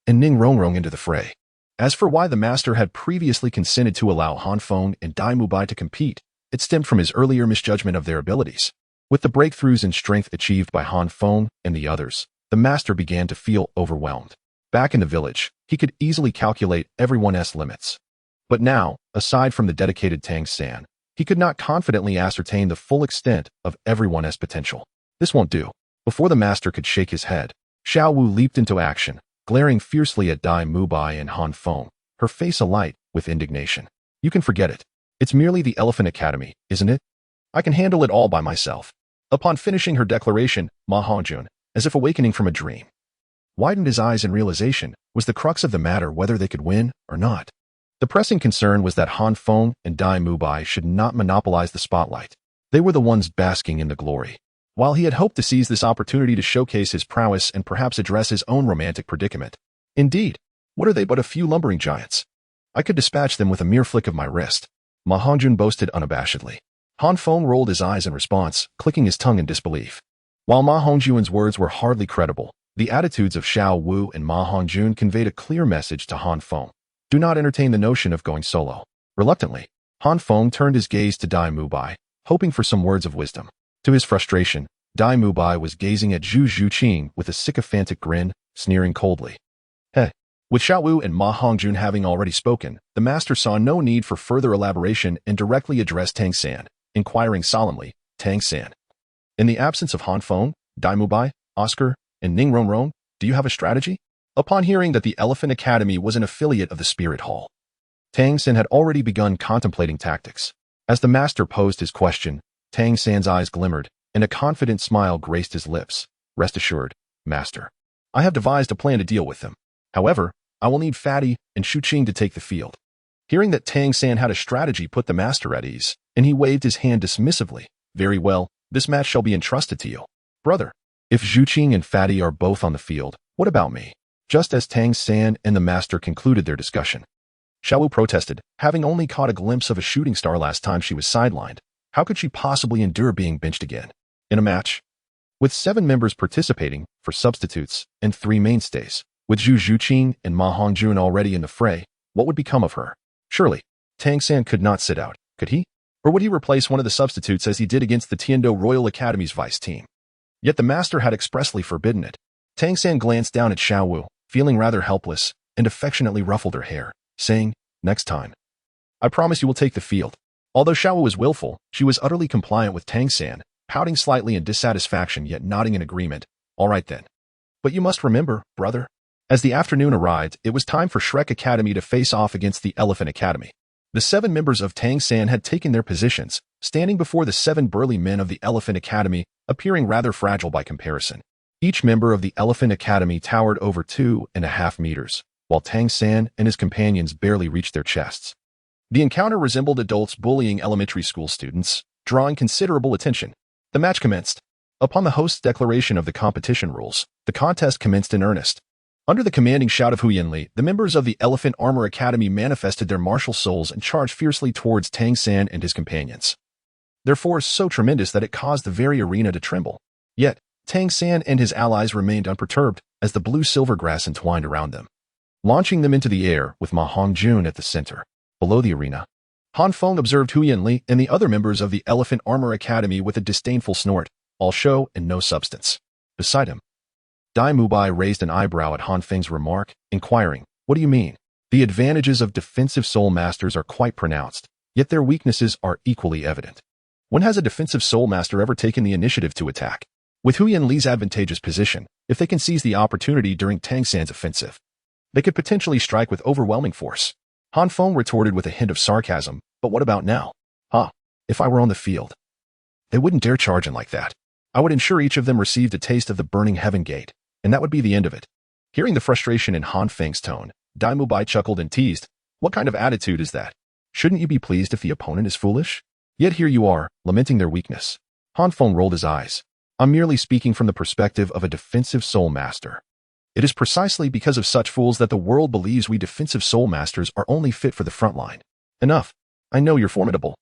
and Ning Rongrong into the fray. As for why the master had previously consented to allow Han Feng and Dai Mubai to compete, it stemmed from his earlier misjudgment of their abilities. With the breakthroughs in strength achieved by Han Feng and the others, the master began to feel overwhelmed. Back in the village, he could easily calculate everyone's limits. But now, aside from the dedicated Tang San, he could not confidently ascertain the full extent of everyone's potential. This won't do. Before the master could shake his head, Xiao Wu leaped into action, glaring fiercely at Dai Mubai and Han Feng, her face alight with indignation. You can forget it. It's merely the Elephant Academy, isn't it? I can handle it all by myself. Upon finishing her declaration, Ma Hongjun, as if awakening from a dream, widened his eyes in realization. Was the crux of the matter whether they could win or not? The pressing concern was that Han Feng and Dai Mubai should not monopolize the spotlight. They were the ones basking in the glory. While he had hoped to seize this opportunity to showcase his prowess and perhaps address his own romantic predicament. Indeed, what are they but a few lumbering giants? I could dispatch them with a mere flick of my wrist. Ma Hongjun boasted unabashedly. Han Feng rolled his eyes in response, clicking his tongue in disbelief. While Ma Hongjuan's words were hardly credible, the attitudes of Xiao Wu and Ma Hongjun conveyed a clear message to Han Feng. Do not entertain the notion of going solo. Reluctantly, Han Feng turned his gaze to Dai Mubai, hoping for some words of wisdom. To his frustration, Dai Mubai was gazing at Zhu Zhuqing with a sycophantic grin, sneering coldly. Heh. With Xiao Wu and Ma Hongjun having already spoken, the master saw no need for further elaboration and directly addressed Tang San, inquiring solemnly, Tang San, in the absence of Han Feng, Dai Mubai, Oscar, and Ning Rongrong, do you have a strategy? Upon hearing that the Elephant Academy was an affiliate of the Spirit Hall, Tang San had already begun contemplating tactics. As the master posed his question, Tang San's eyes glimmered, and a confident smile graced his lips. Rest assured, master. I have devised a plan to deal with them. However, I will need Fatty and Shuqing to take the field. Hearing that Tang San had a strategy put the master at ease, and he waved his hand dismissively. Very well, this match shall be entrusted to you. Brother, if Shuqing and Fatty are both on the field, what about me? Just as Tang San and the master concluded their discussion, Xiaowu protested, having only caught a glimpse of a shooting star last time she was sidelined. How could she possibly endure being benched again? In a match? With 7 members participating, for substitutes, and 3 mainstays, with Zhu Zhuqing and Ma Hongjun already in the fray, what would become of her? Surely, Tang San could not sit out, could he? Or would he replace one of the substitutes as he did against the Tiando Royal Academy's vice team? Yet the master had expressly forbidden it. Tang San glanced down at Xiaowu, feeling rather helpless, and affectionately ruffled her hair, saying, next time. I promise you will take the field. Although Xiaowu was willful, she was utterly compliant with Tang San, pouting slightly in dissatisfaction yet nodding in agreement. All right then. But you must remember, brother. As the afternoon arrived, it was time for Shrek Academy to face off against the Elephant Academy. The 7 members of Tang San had taken their positions, standing before the 7 burly men of the Elephant Academy, appearing rather fragile by comparison. Each member of the Elephant Academy towered over 2.5 meters, while Tang San and his companions barely reached their chests. The encounter resembled adults bullying elementary school students, drawing considerable attention. The match commenced. Upon the host's declaration of the competition rules, the contest commenced in earnest. Under the commanding shout of Hu Yanli, the members of the Elephant Armor Academy manifested their martial souls and charged fiercely towards Tang San and his companions. Their force so tremendous that it caused the very arena to tremble. Yet, Tang San and his allies remained unperturbed as the blue-silver grass entwined around them, launching them into the air with Ma Hongjun at the center. Below the arena, Han Feng observed Hu Yanli and the other members of the Elephant Armor Academy with a disdainful snort, all show and no substance. Beside him, Dai Mubai raised an eyebrow at Han Feng's remark, inquiring, what do you mean? The advantages of defensive soul masters are quite pronounced, yet their weaknesses are equally evident. When has a defensive soul master ever taken the initiative to attack? With Hu Yanli's advantageous position, if they can seize the opportunity during Tang San's offensive, they could potentially strike with overwhelming force. Han Feng retorted with a hint of sarcasm, but what about now? If I were on the field, they wouldn't dare charge in like that. I would ensure each of them received a taste of the burning heaven gate, and that would be the end of it. Hearing the frustration in Han Feng's tone, Dai Mubai chuckled and teased, what kind of attitude is that? Shouldn't you be pleased if the opponent is foolish? Yet here you are, lamenting their weakness. Han Feng rolled his eyes. I'm merely speaking from the perspective of a defensive soul master. It is precisely because of such fools that the world believes we defensive soul masters are only fit for the front line. Enough. I know you're formidable.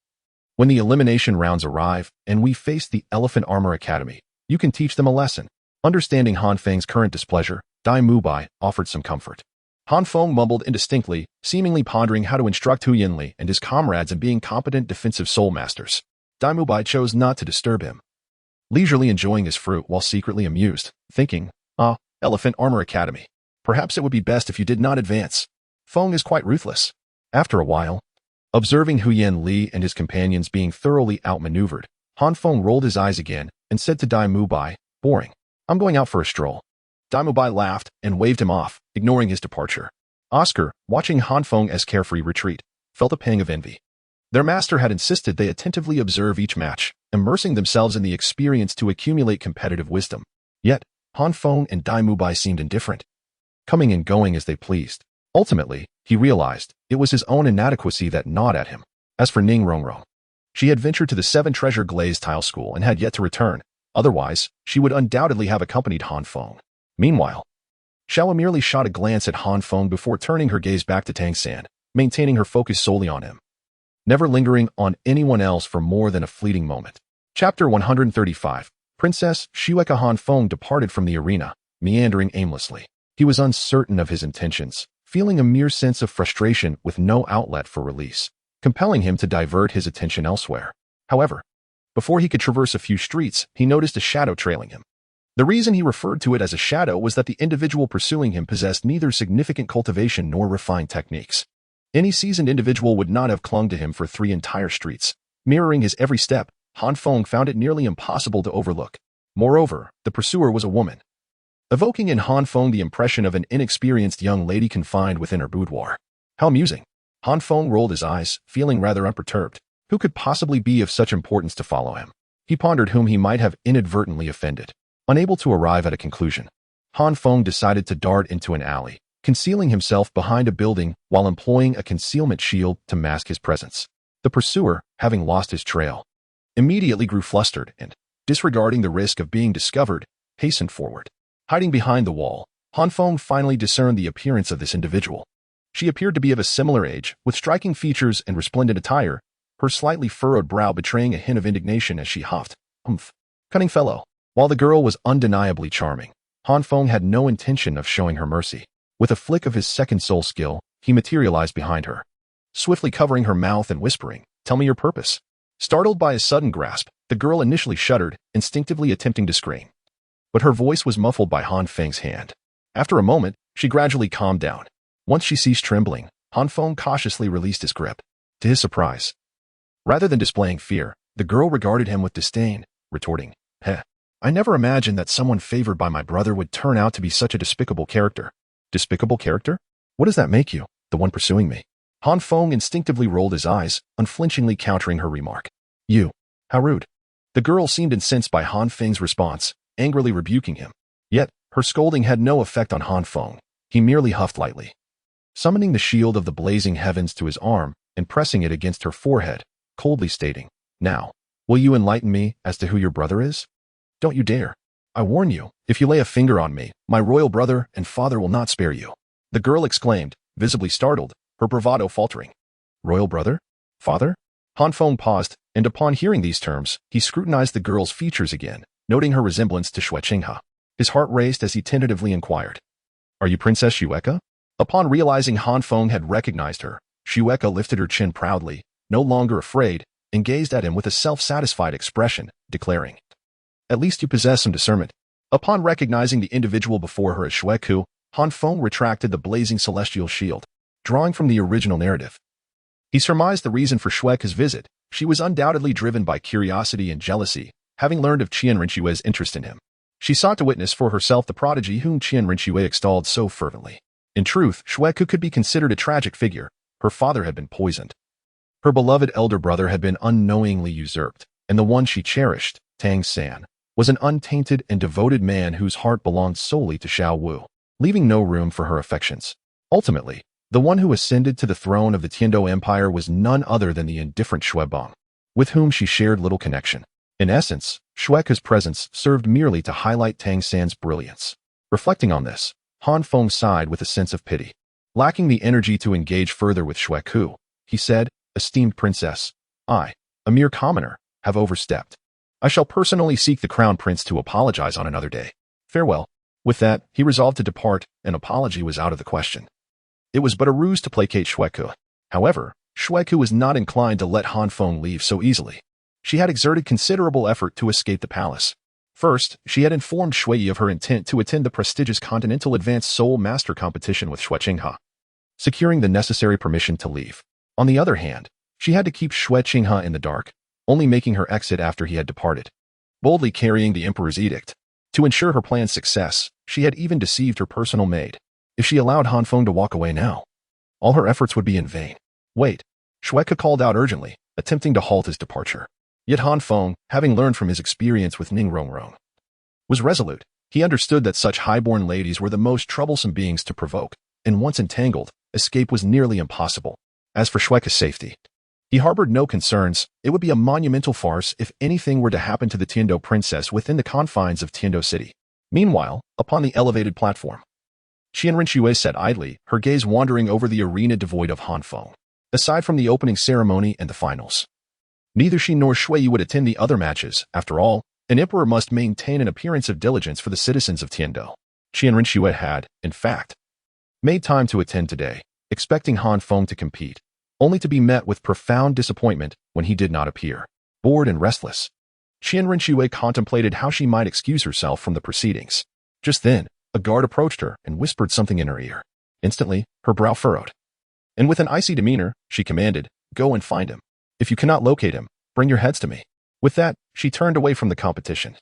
When the elimination rounds arrive, and we face the Elephant Armor Academy, you can teach them a lesson. Understanding Han Feng's current displeasure, Dai Mubai offered some comfort. Han Feng mumbled indistinctly, seemingly pondering how to instruct Hu Yanli and his comrades in being competent defensive soul masters. Dai Mubai chose not to disturb him, leisurely enjoying his fruit while secretly amused, thinking, Elephant Armor Academy. Perhaps it would be best if you did not advance. Feng is quite ruthless. After a while, observing Hu Yanli and his companions being thoroughly outmaneuvered, Han Feng rolled his eyes again and said to Dai Mubai, boring. I'm going out for a stroll. Dai Mubai laughed and waved him off, ignoring his departure. Oscar, watching Han Feng's carefree retreat, felt a pang of envy. Their master had insisted they attentively observe each match, immersing themselves in the experience to accumulate competitive wisdom. Yet, Han Feng and Dai Mubai seemed indifferent, coming and going as they pleased. Ultimately, he realized it was his own inadequacy that gnawed at him. As for Ning Rongrong, she had ventured to the 7-treasure glazed tile school and had yet to return. Otherwise, she would undoubtedly have accompanied Han Feng. Meanwhile, Xiaowu merely shot a glance at Han Feng before turning her gaze back to Tang San, maintaining her focus solely on him, never lingering on anyone else for more than a fleeting moment. Chapter 135. Princess Shueka. Han Feng departed from the arena, meandering aimlessly. He was uncertain of his intentions, feeling a mere sense of frustration with no outlet for release, compelling him to divert his attention elsewhere. However, before he could traverse a few streets, he noticed a shadow trailing him. The reason he referred to it as a shadow was that the individual pursuing him possessed neither significant cultivation nor refined techniques. Any seasoned individual would not have clung to him for 3 entire streets. Mirroring his every step, Han Feng found it nearly impossible to overlook. Moreover, the pursuer was a woman. evoking in Han Feng the impression of an inexperienced young lady confined within her boudoir. How amusing. Han Feng rolled his eyes, feeling rather unperturbed. Who could possibly be of such importance to follow him? He pondered whom he might have inadvertently offended. Unable to arrive at a conclusion, Han Feng decided to dart into an alley, concealing himself behind a building while employing a concealment shield to mask his presence. The pursuer, having lost his trail, immediately grew flustered and, disregarding the risk of being discovered, hastened forward. Hiding behind the wall, Han Feng finally discerned the appearance of this individual. She appeared to be of a similar age, with striking features and resplendent attire, her slightly furrowed brow betraying a hint of indignation as she huffed. "Humph. Cunning fellow." While the girl was undeniably charming, Han Feng had no intention of showing her mercy. With a flick of his second soul skill, he materialized behind her, swiftly covering her mouth and whispering, "Tell me your purpose." Startled by his sudden grasp, the girl initially shuddered, instinctively attempting to scream. But her voice was muffled by Han Feng's hand. After a moment, she gradually calmed down. Once she ceased trembling, Han Feng cautiously released his grip. To his surprise, rather than displaying fear, the girl regarded him with disdain, retorting, "Heh, I never imagined that someone favored by my brother would turn out to be such a despicable character." Despicable character? What does that make you, the one pursuing me? Han Feng instinctively rolled his eyes, unflinchingly countering her remark. "You. How rude." The girl seemed incensed by Han Feng's response, angrily rebuking him. Yet, her scolding had no effect on Han Feng. He merely huffed lightly, summoning the shield of the blazing heavens to his arm and pressing it against her forehead, coldly stating, "Now, will you enlighten me as to who your brother is? Don't you dare. I warn you, if you lay a finger on me, my royal brother and father will not spare you." The girl exclaimed, visibly startled, her bravado faltering. "Royal brother? Father?" Han Feng paused, and upon hearing these terms, he scrutinized the girl's features again, noting her resemblance to Xue Qinghe. His heart raced as he tentatively inquired, "Are you Princess Xueka?" Upon realizing Han Feng had recognized her, Xueka lifted her chin proudly, no longer afraid, and gazed at him with a self-satisfied expression, declaring, "At least you possess some discernment." Upon recognizing the individual before her as Xueku, Han Feng retracted the blazing celestial shield, drawing from the original narrative. He surmised the reason for Xueka's visit. She was undoubtedly driven by curiosity and jealousy, having learned of Qian Rinxue's interest in him. She sought to witness for herself the prodigy whom Qian Rinxue extolled so fervently. In truth, Xueku could be considered a tragic figure. Her father had been poisoned. Her beloved elder brother had been unknowingly usurped, and the one she cherished, Tang San, was an untainted and devoted man whose heart belonged solely to Xiao Wu, leaving no room for her affections. Ultimately, the one who ascended to the throne of the Tiando Empire was none other than the indifferent Xuebong, with whom she shared little connection. In essence, Xueka's presence served merely to highlight Tang San's brilliance. Reflecting on this, Han Feng sighed with a sense of pity. Lacking the energy to engage further with Xueku, he said, "Esteemed princess, I, a mere commoner, have overstepped. I shall personally seek the crown prince to apologize on another day. Farewell." With that, he resolved to depart. An apology was out of the question. It was but a ruse to placate Xueku. However, Xueku was not inclined to let Han Feng leave so easily. She had exerted considerable effort to escape the palace. First, she had informed Shui of her intent to attend the prestigious Continental Advanced Soul Master competition with Xue Qinghe, securing the necessary permission to leave. On the other hand, she had to keep Xue Qinghe in the dark, only making her exit after he had departed, boldly carrying the Emperor's edict. To ensure her plan's success, she had even deceived her personal maid. If she allowed Han Feng to walk away now, all her efforts would be in vain. "Wait," Xueka called out urgently, attempting to halt his departure. Yet Han Feng, having learned from his experience with Ning Rongrong, was resolute. He understood that such highborn ladies were the most troublesome beings to provoke, and once entangled, escape was nearly impossible. As for Xueka's safety, he harbored no concerns. It would be a monumental farce if anything were to happen to the Tiando princess within the confines of Tiando City. Meanwhile, upon the elevated platform, Qian Rinxue sat idly, her gaze wandering over the arena devoid of Han Feng. Aside from the opening ceremony and the finals, neither she nor Shui would attend the other matches. After all, an emperor must maintain an appearance of diligence for the citizens of Tiando. Qian Rinxue had, in fact, made time to attend today, expecting Han Feng to compete, only to be met with profound disappointment when he did not appear. Bored and restless, Qian Rinxue contemplated how she might excuse herself from the proceedings. Just then, a guard approached her and whispered something in her ear. Instantly, her brow furrowed, and with an icy demeanor, she commanded, "Go and find him. If you cannot locate him, bring your heads to me." With that, she turned away from the competition,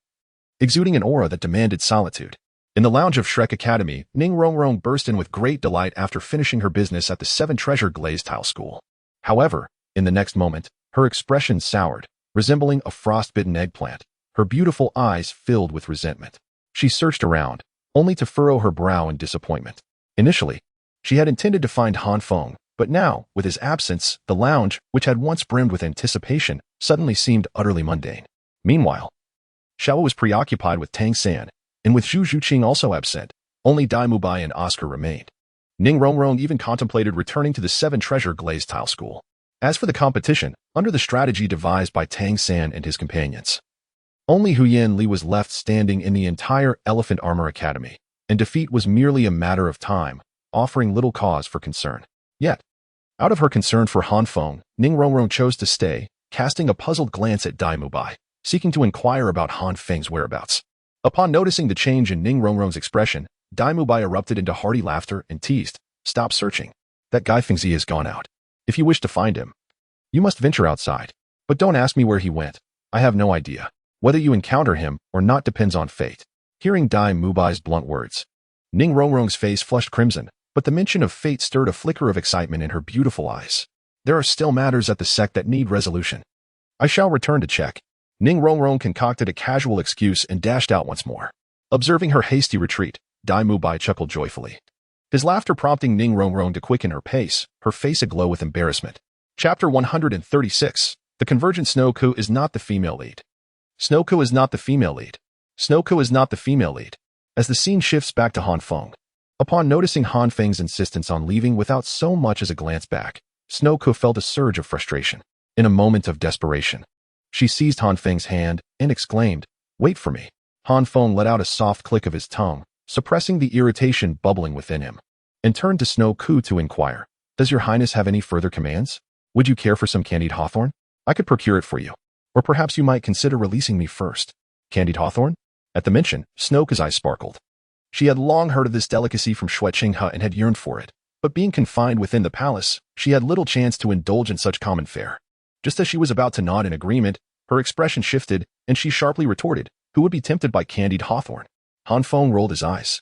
exuding an aura that demanded solitude. In the lounge of Shrek Academy, Ning Rongrong burst in with great delight after finishing her business at the Seven Treasure Glazed Tile School. However, in the next moment, her expression soured, resembling a frostbitten eggplant, her beautiful eyes filled with resentment. She searched around, only to furrow her brow in disappointment. Initially, she had intended to find Han Feng, but now, with his absence, the lounge, which had once brimmed with anticipation, suddenly seemed utterly mundane. Meanwhile, Xiao was preoccupied with Tang San, and with Zhu Zhuqing also absent, only Dai Mubai and Oscar remained. Ning Rongrong even contemplated returning to the Seven Treasure Glazed Tile School. As for the competition, under the strategy devised by Tang San and his companions, only Huyan Li was left standing in the entire Elephant Armor Academy, and defeat was merely a matter of time, offering little cause for concern. Yet, out of her concern for Han Feng, Ning Rongrong chose to stay, casting a puzzled glance at Dai Mubai, seeking to inquire about Han Feng's whereabouts. Upon noticing the change in Ning Rongrong's expression, Dai Mubai erupted into hearty laughter and teased, "Stop searching. That guy Fengzi has gone out. If you wish to find him, you must venture outside. But don't ask me where he went. I have no idea. Whether you encounter him or not depends on fate." Hearing Dai Mubai's blunt words, Ning Rongrong's face flushed crimson, but the mention of fate stirred a flicker of excitement in her beautiful eyes. There are still matters at the sect that need resolution. I shall return to check. Ning Rongrong concocted a casual excuse and dashed out once more. Observing her hasty retreat, Dai Mubai chuckled joyfully, his laughter prompting Ning Rongrong to quicken her pace, her face aglow with embarrassment. Chapter 136. The Convergent Snowku is not the female lead. Snowku is not the female lead. Snowku is not the female lead. As the scene shifts back to Han Feng, upon noticing Han Feng's insistence on leaving without so much as a glance back, Snowku felt a surge of frustration. In a moment of desperation, she seized Han Feng's hand and exclaimed, "Wait for me." Han Feng let out a soft click of his tongue, suppressing the irritation bubbling within him, and turned to Snowku to inquire, "Does your highness have any further commands? Would you care for some candied hawthorn? I could procure it for you. Or perhaps you might consider releasing me first." Candied hawthorn? At the mention, Snowku's eyes sparkled. She had long heard of this delicacy from Xue Qinghe and had yearned for it, but being confined within the palace, she had little chance to indulge in such common fare. Just as she was about to nod in agreement, her expression shifted, and she sharply retorted, "Who would be tempted by candied hawthorn?" Han Feng rolled his eyes,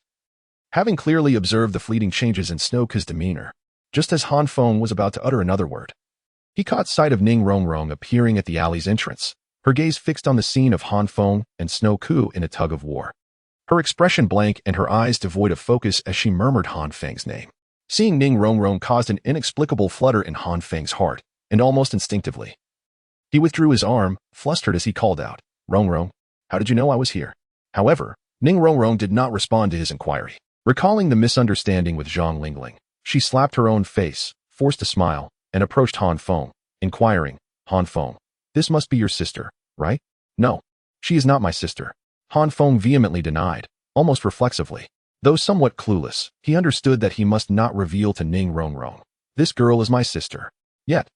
having clearly observed the fleeting changes in Snowku's demeanor. Just as Han Feng was about to utter another word, he caught sight of Ning Rongrong appearing at the alley's entrance, her gaze fixed on the scene of Han Feng and Snowku in a tug of war. Her expression blank and her eyes devoid of focus as she murmured Han Feng's name. Seeing Ning Rongrong caused an inexplicable flutter in Han Feng's heart, and almost instinctively, he withdrew his arm, flustered as he called out, "Rongrong, how did you know I was here?" However, Ning Rongrong did not respond to his inquiry. Recalling the misunderstanding with Zhang Lingling, she slapped her own face, forced a smile, and approached Han Feng, inquiring, "Han Feng, this must be your sister, right?" "No, she is not my sister." Han Feng vehemently denied, almost reflexively. Though somewhat clueless, he understood that he must not reveal to Ning Rongrong, "This girl is my sister." Yet,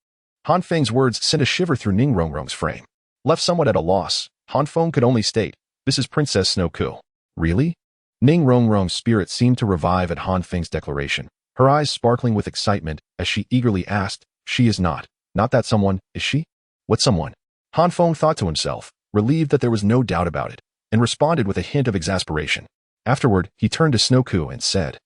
Han Feng's words sent a shiver through Ning Rongrong's frame. Left somewhat at a loss, Han Feng could only state, "This is Princess Snowku." "Really?" Ning Rongrong's spirit seemed to revive at Han Feng's declaration, her eyes sparkling with excitement as she eagerly asked, "She is not that someone, is she?" "What someone?" Han Feng thought to himself, relieved that there was no doubt about it, and responded with a hint of exasperation. Afterward, he turned to Snowku and said,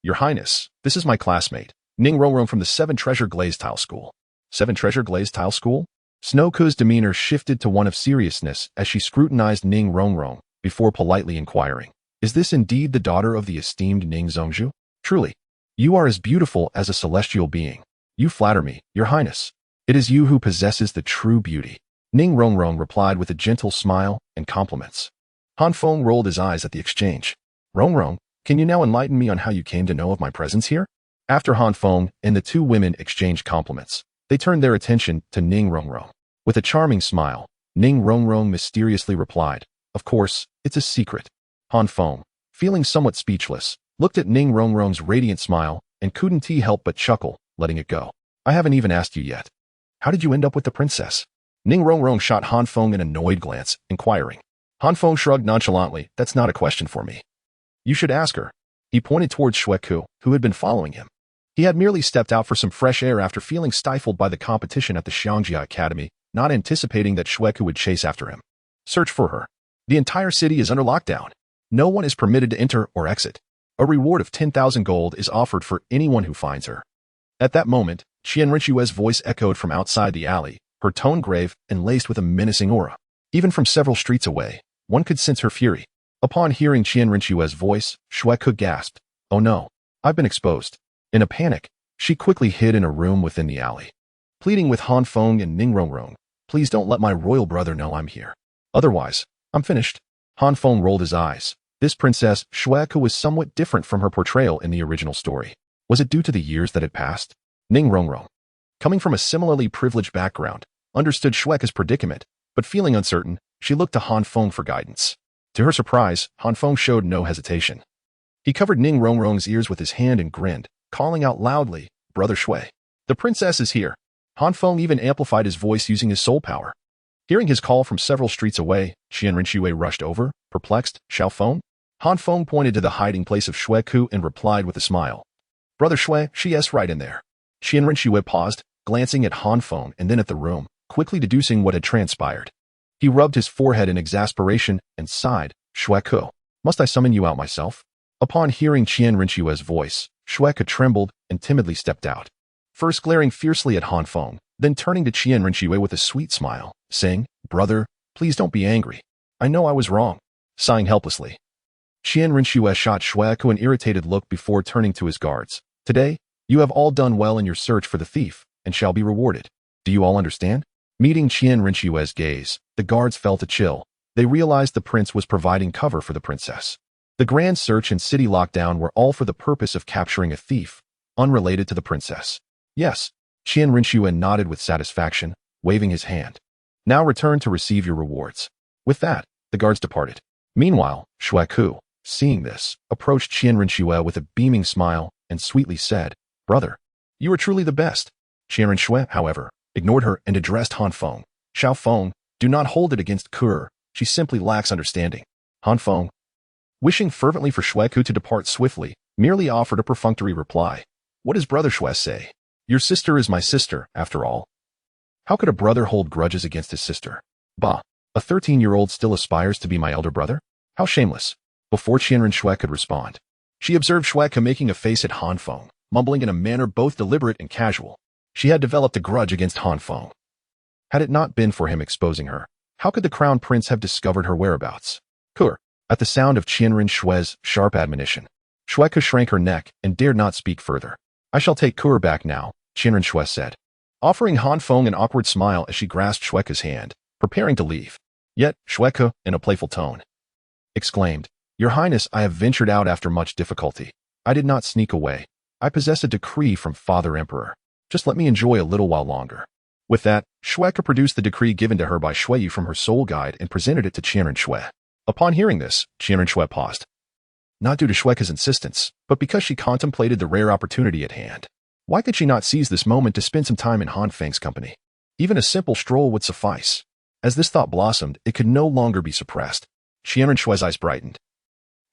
"Your Highness, this is my classmate, Ning Rongrong from the Seven Treasure Glazed Tile School." "Seven Treasure Glazed Tile School?" Snowku's demeanor shifted to one of seriousness as she scrutinized Ning Rongrong before politely inquiring, "Is this indeed the daughter of the esteemed Ning Zongzhu? Truly, you are as beautiful as a celestial being. You flatter me, Your Highness. It is you who possesses the true beauty." Ning Rongrong replied with a gentle smile and compliments. Han Feng rolled his eyes at the exchange. "Rongrong, can you now enlighten me on how you came to know of my presence here?" After Han Feng and the two women exchanged compliments, they turned their attention to Ning Rongrong. With a charming smile, Ning Rongrong mysteriously replied, "Of course, it's a secret." Han Feng, feeling somewhat speechless, looked at Ning Rongrong's radiant smile and couldn't help but chuckle, letting it go. "I haven't even asked you yet. How did you end up with the princess?" Ning Rongrong shot Han Feng an annoyed glance, inquiring. Han Feng shrugged nonchalantly, "That's not a question for me. You should ask her." He pointed towards Xueku, who had been following him. He had merely stepped out for some fresh air after feeling stifled by the competition at the Xiangjia Academy, not anticipating that Xueku would chase after him. "Search for her. The entire city is under lockdown." No one is permitted to enter or exit. A reward of 10,000 gold is offered for anyone who finds her. At that moment, Qian Rinxue's voice echoed from outside the alley, her tone grave and laced with a menacing aura. Even from several streets away, one could sense her fury. Upon hearing Qian Rinxue's voice, Xueku gasped, "Oh no, I've been exposed." In a panic, she quickly hid in a room within the alley. Pleading with Han Feng and Ning Rongrong, "Please don't let my royal brother know I'm here. Otherwise, I'm finished." Han Feng rolled his eyes. This princess, Xueku, was somewhat different from her portrayal in the original story. Was it due to the years that had passed? Ning Rongrong, coming from a similarly privileged background, understood Xueku's predicament, but feeling uncertain, she looked to Han Feng for guidance. To her surprise, Han Feng showed no hesitation. He covered Ning Rongrong's ears with his hand and grinned, calling out loudly, "Brother Xue, the princess is here." Han Feng even amplified his voice using his soul power. Hearing his call from several streets away, Qian Rinxue rushed over, perplexed. "Xiao Feng?" Han Feng pointed to the hiding place of Xueku and replied with a smile. "Brother Xue, she's right in there." Qian Rinxue paused, glancing at Han Feng and then at the room, quickly deducing what had transpired. He rubbed his forehead in exasperation and sighed, "Xueku, must I summon you out myself?" Upon hearing Qian Rinxue's voice, Xueku trembled and timidly stepped out. First glaring fiercely at Han Feng, then turning to Qian Rinxue with a sweet smile, saying, "Brother, please don't be angry. I know I was wrong." Sighing helplessly, Qian Rinxue shot Xueku an irritated look before turning to his guards. "Today, you have all done well in your search for the thief, and shall be rewarded. Do you all understand?" Meeting Qian Rinxue's gaze, the guards felt a chill. They realized the prince was providing cover for the princess. The grand search and city lockdown were all for the purpose of capturing a thief, unrelated to the princess. "Yes." Qian Rinxue nodded with satisfaction, waving his hand. "Now return to receive your rewards." With that, the guards departed. Meanwhile, Xueku, seeing this, approached Qian Rinxue with a beaming smile and sweetly said, "Brother, you are truly the best." Qian Rinxue, however, ignored her and addressed Han Feng. "Xiao Feng, do not hold it against Kur. She simply lacks understanding." Han Feng, wishing fervently for Xueku to depart swiftly, merely offered a perfunctory reply. "What does Brother Xue say? Your sister is my sister, after all. How could a brother hold grudges against his sister? Bah, a 13-year-old still aspires to be my elder brother? How shameless." Before Qian Rinxue could respond, she observed Xueku making a face at Han Feng, mumbling in a manner both deliberate and casual. She had developed a grudge against Han Feng. Had it not been for him exposing her, how could the crown prince have discovered her whereabouts? Kur. At the sound of Qian Rinxue's sharp admonition, Xueku shrank her neck and dared not speak further. "I shall take Kur back now," Qian Rinxue said, offering Han Feng an awkward smile as she grasped Xueku's hand, preparing to leave. Yet, Xueku, in a playful tone, exclaimed, "Your Highness, I have ventured out after much difficulty. I did not sneak away. I possess a decree from Father Emperor. Just let me enjoy a little while longer." With that, Xueku produced the decree given to her by Xueyu from her soul guide and presented it to Qian Rinxue. Upon hearing this, Qian Rinxue paused. Not due to Xueku's insistence, but because she contemplated the rare opportunity at hand. Why could she not seize this moment to spend some time in Han Feng's company? Even a simple stroll would suffice. As this thought blossomed, it could no longer be suppressed. Qian Rinxue's eyes brightened,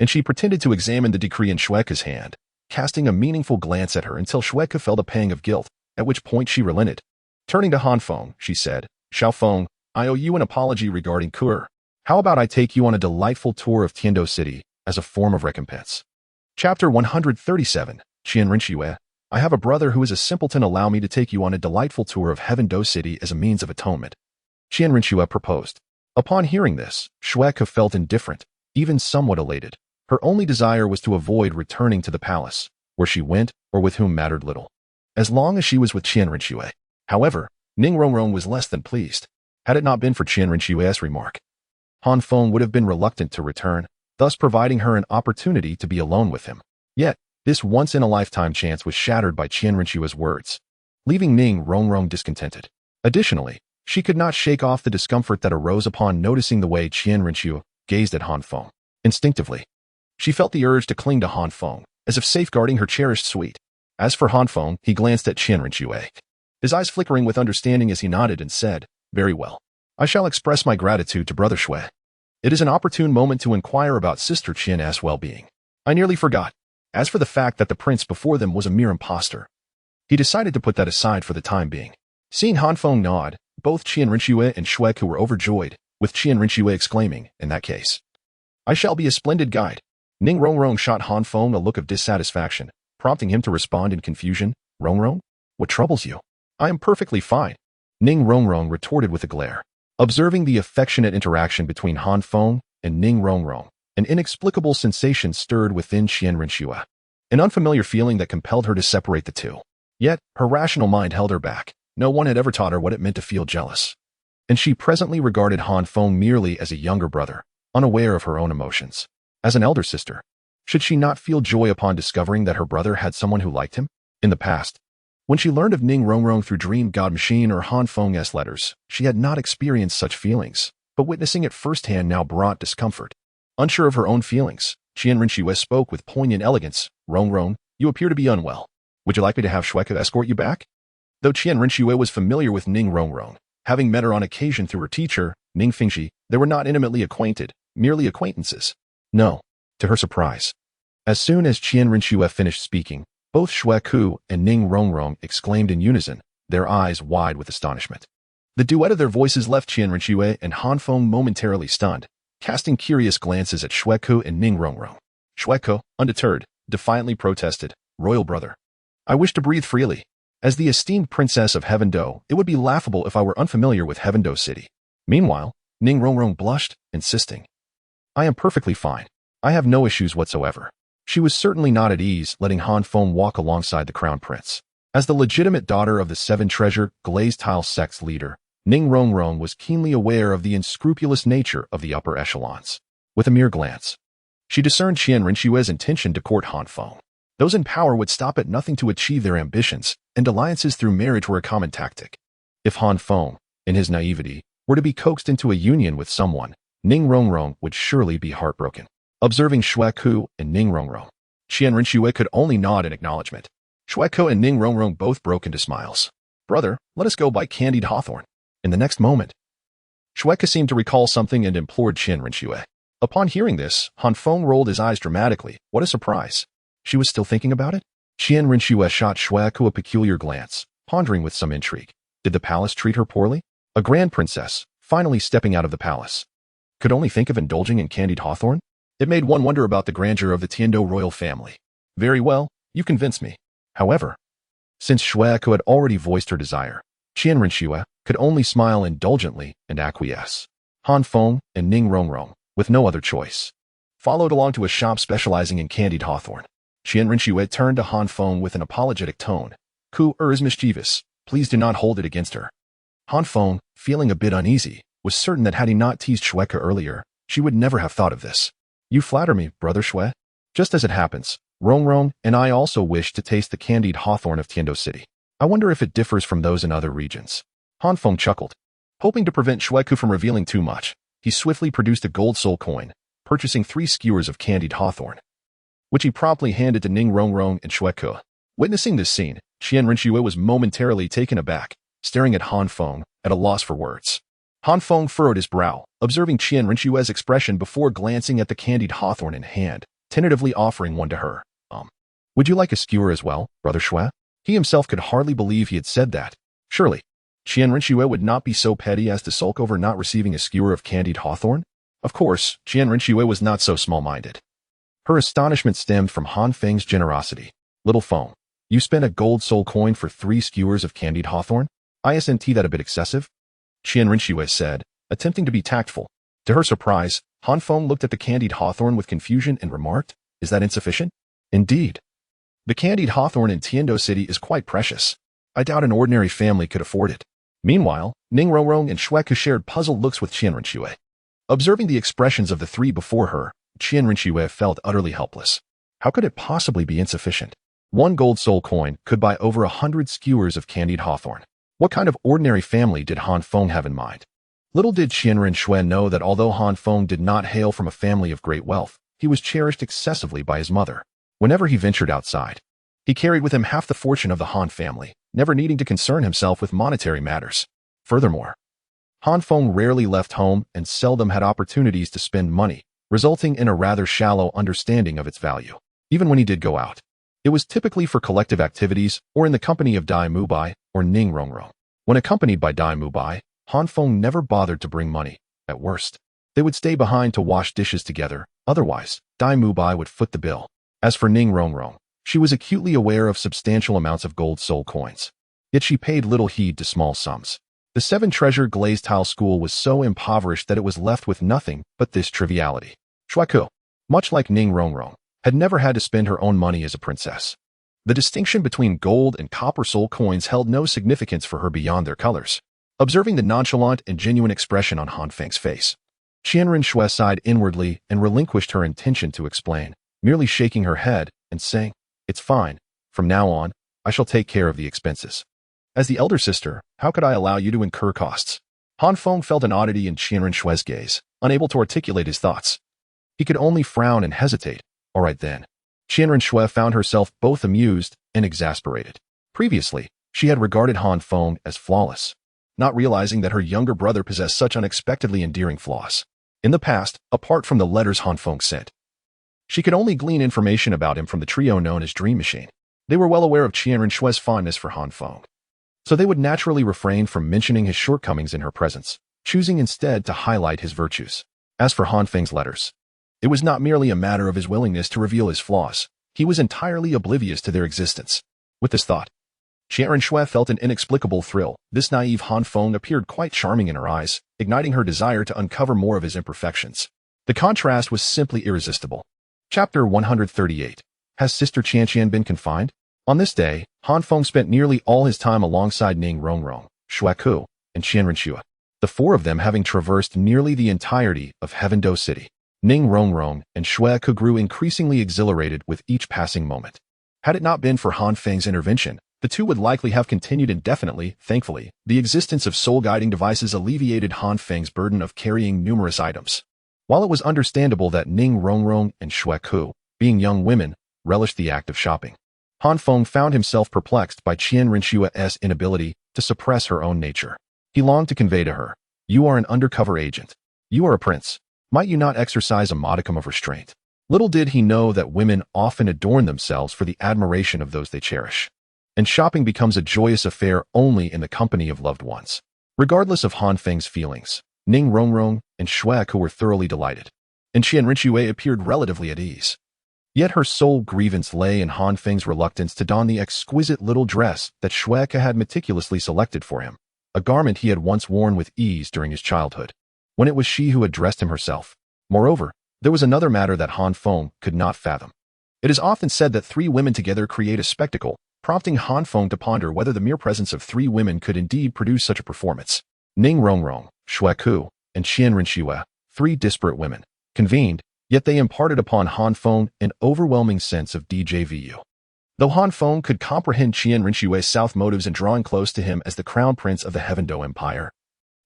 and she pretended to examine the decree in Xueku's hand, casting a meaningful glance at her until Xueku felt a pang of guilt, at which point she relented. Turning to Han Feng, she said, "Xiao Feng, I owe you an apology regarding Kur. How about I take you on a delightful tour of Tiando City as a form of recompense?" Chapter 137, Qian Rinxue, I have a brother who is a simpleton. Allow me to take you on a delightful tour of Heaven Do City as a means of atonement. Qian Rinxue proposed. Upon hearing this, Xueku felt indifferent, even somewhat elated. Her only desire was to avoid returning to the palace, where she went or with whom mattered little, as long as she was with Qian Rinxue. However, Ning Rongrong was less than pleased. Had it not been for Qian Rinxue's remark, Han Feng would have been reluctant to return, thus providing her an opportunity to be alone with him. Yet, this once-in-a-lifetime chance was shattered by Qian Rinxue's words, leaving Ning Rongrong discontented. Additionally, she could not shake off the discomfort that arose upon noticing the way Qian Rinxue gazed at Han Feng. Instinctively, she felt the urge to cling to Han Feng, as if safeguarding her cherished sweet. As for Han Feng, he glanced at Qian Rinxue, his eyes flickering with understanding as he nodded and said, "Very well. I shall express my gratitude to Brother Xue. It is an opportune moment to inquire about Sister Qian's well-being. I nearly forgot. As for the fact that the prince before them was a mere impostor, he decided to put that aside for the time being." Seeing Han Feng nod, both Qian Rinxue and Xueku were overjoyed, with Qian Rinxue exclaiming, "In that case, I shall be a splendid guide. Ning Rongrong shot Han Feng a look of dissatisfaction, prompting him to respond in confusion. Rongrong? What troubles you? I am perfectly fine. Ning Rongrong retorted with a glare. Observing the affectionate interaction between Han Feng and Ning Rongrong, an inexplicable sensation stirred within Qian Rinxue, an unfamiliar feeling that compelled her to separate the two. Yet, her rational mind held her back. No one had ever taught her what it meant to feel jealous. And she presently regarded Han Feng merely as a younger brother, unaware of her own emotions. As an elder sister, should she not feel joy upon discovering that her brother had someone who liked him? In the past, when she learned of Ning Rongrong through Dream God Machine or Han Feng's letters, she had not experienced such feelings, but witnessing it firsthand now brought discomfort. Unsure of her own feelings, Qian Rinxue spoke with poignant elegance. Rongrong, you appear to be unwell. Would you like me to have Shueku escort you back? Though Qian Rinxue was familiar with Ning Rongrong, having met her on occasion through her teacher, Ning Fengxi, they were not intimately acquainted, merely acquaintances. No, to her surprise. As soon as Qian Rinxue finished speaking, both Shueku and Ning Rongrong exclaimed in unison, their eyes wide with astonishment. The duet of their voices left Qian Rinxue and Han Feng momentarily stunned, casting curious glances at Shueku and Ning Rongrong. Shueku, undeterred, defiantly protested, Royal brother, I wish to breathe freely. As the esteemed princess of Heaven-do, it would be laughable if I were unfamiliar with Heaven-do City. Meanwhile, Ning Rongrong blushed, insisting, I am perfectly fine. I have no issues whatsoever. She was certainly not at ease letting Han Feng walk alongside the crown prince. As the legitimate daughter of the Seven Treasure Glazed Tile sect's leader, Ning Rongrong was keenly aware of the unscrupulous nature of the upper echelons. With a mere glance, she discerned Qian Rinxue's intention to court Han Feng. Those in power would stop at nothing to achieve their ambitions, and alliances through marriage were a common tactic. If Han Feng, in his naivety, were to be coaxed into a union with someone, Ning Rongrong would surely be heartbroken. Observing Shueku and Ning Rongrong, Qian Rinxue could only nod in acknowledgement. Shueku and Ning Rongrong both broke into smiles. Brother, let us go buy candied hawthorn. In the next moment, Shueku seemed to recall something and implored Qian Rinxue. Upon hearing this, Han Feng rolled his eyes dramatically. What a surprise. She was still thinking about it? Qian Rinxue shot Shueku a peculiar glance, pondering with some intrigue. Did the palace treat her poorly? A grand princess, finally stepping out of the palace, could only think of indulging in candied hawthorn? It made one wonder about the grandeur of the Tiando royal family. Very well, you convince me. However, since Shueku had already voiced her desire, Qian Rinxue could only smile indulgently and acquiesce. Han Feng and Ning Rongrong, with no other choice, followed along to a shop specializing in candied hawthorn. Qian Rinxue turned to Han Feng with an apologetic tone. Is mischievous. Please do not hold it against her. Han Feng, feeling a bit uneasy, was certain that had he not teased Shueku earlier, she would never have thought of this. You flatter me, brother Shui. Just as it happens, Rongrong and I also wish to taste the candied hawthorn of Tiando City. I wonder if it differs from those in other regions. Han Feng chuckled. Hoping to prevent Shueku from revealing too much, he swiftly produced a gold soul coin, purchasing 3 skewers of candied hawthorn, which he promptly handed to Ning Rongrong and Shueku. Witnessing this scene, Qian Rinxue was momentarily taken aback, staring at Han Feng, at a loss for words. Han Feng furrowed his brow, observing Qian Rinxue's expression before glancing at the candied hawthorn in hand, tentatively offering one to her. Would you like a skewer as well, brother Shui? He himself could hardly believe he had said that. Surely, Qian Rinxue would not be so petty as to sulk over not receiving a skewer of candied hawthorn? Of course, Qian Rinxue was not so small-minded. Her astonishment stemmed from Han Feng's generosity. Little Feng, you spent a gold soul coin for 3 skewers of candied hawthorn? Isn't that a bit excessive? Qian Rinxue said, attempting to be tactful. To her surprise, Han Feng looked at the candied hawthorn with confusion and remarked, Is that insufficient? Indeed. The candied hawthorn in Tiando City is quite precious. I doubt an ordinary family could afford it. Meanwhile, Ning Rongrong and Shueku shared puzzled looks with Qian Rinxue. Observing the expressions of the 3 before her, Qian Rinxue felt utterly helpless. How could it possibly be insufficient? 1 gold soul coin could buy over 100 skewers of candied hawthorn. What kind of ordinary family did Han Feng have in mind? Little did Qian Rinxue know that although Han Feng did not hail from a family of great wealth, he was cherished excessively by his mother. Whenever he ventured outside, he carried with him half the fortune of the Han family, never needing to concern himself with monetary matters. Furthermore, Han Feng rarely left home and seldom had opportunities to spend money, resulting in a rather shallow understanding of its value. Even when he did go out, it was typically for collective activities or in the company of Dai Mubai or Ning Rongrong. When accompanied by Dai Mubai, Han Feng never bothered to bring money. At worst, They would stay behind to wash dishes together, otherwise, Dai Mubai would foot the bill. As for Ning Rongrong, she was acutely aware of substantial amounts of gold soul coins. Yet she paid little heed to small sums. The seven-treasure glazed tile school was so impoverished that it was left with nothing but this triviality. Shueku, much like Ning Rongrong, had never had to spend her own money as a princess. The distinction between gold and copper soul coins held no significance for her beyond their colors. Observing the nonchalant and genuine expression on Han Feng's face, Qianren Shui sighed inwardly and relinquished her intention to explain, merely shaking her head and saying, "It's fine. From now on, I shall take care of the expenses. As the elder sister, how could I allow you to incur costs?" Han Feng felt an oddity in Qianren Shui's gaze, unable to articulate his thoughts. He could only frown and hesitate. All right then. Qianren Shui found herself both amused and exasperated. Previously, she had regarded Han Feng as flawless, not realizing that her younger brother possessed such unexpectedly endearing flaws. In the past, apart from the letters Han Feng sent, she could only glean information about him from the trio known as Dream Machine. They were well aware of Qianren Shui's fondness for Han Feng, so they would naturally refrain from mentioning his shortcomings in her presence, choosing instead to highlight his virtues. As for Han Feng's letters, it was not merely a matter of his willingness to reveal his flaws. He was entirely oblivious to their existence. With this thought, Qianren Shui felt an inexplicable thrill. This naive Han Feng appeared quite charming in her eyes, igniting her desire to uncover more of his imperfections. The contrast was simply irresistible. Chapter 138. Has Sister Qianqian been confined? On this day, Han Feng spent nearly all his time alongside Ning Rongrong, Shueku, and Qianren Shui, the four of them having traversed nearly the entirety of Heavendo City. Ning Rongrong and Shueku grew increasingly exhilarated with each passing moment. Had it not been for Han Feng's intervention, the two would likely have continued indefinitely. Thankfully, the existence of soul-guiding devices alleviated Han Feng's burden of carrying numerous items. While it was understandable that Ning Rongrong and Shueku, being young women, relished the act of shopping, Han Feng found himself perplexed by Qianren Shui's inability to suppress her own nature. He longed to convey to her, "You are an undercover agent. You are a prince. Might you not exercise a modicum of restraint?" Little did he know that women often adorn themselves for the admiration of those they cherish, and shopping becomes a joyous affair only in the company of loved ones. Regardless of Han Feng's feelings, Ning Rongrong and Shueku were thoroughly delighted, and Qianren Shui appeared relatively at ease. Yet her sole grievance lay in Han Feng's reluctance to don the exquisite little dress that Shueku had meticulously selected for him, a garment he had once worn with ease during his childhood, when it was she who had dressed him herself. Moreover, there was another matter that Han Feng could not fathom. It is often said that three women together create a spectacle, prompting Han Feng to ponder whether the mere presence of three women could indeed produce such a performance. Ning Rongrong, Shueku, and Qianren Shui, three disparate women, convened, yet they imparted upon Han Feng an overwhelming sense of déjà vu. Though Han Feng could comprehend Qianren Shui's south motives in drawing close to him as the crown prince of the Heavendo Empire,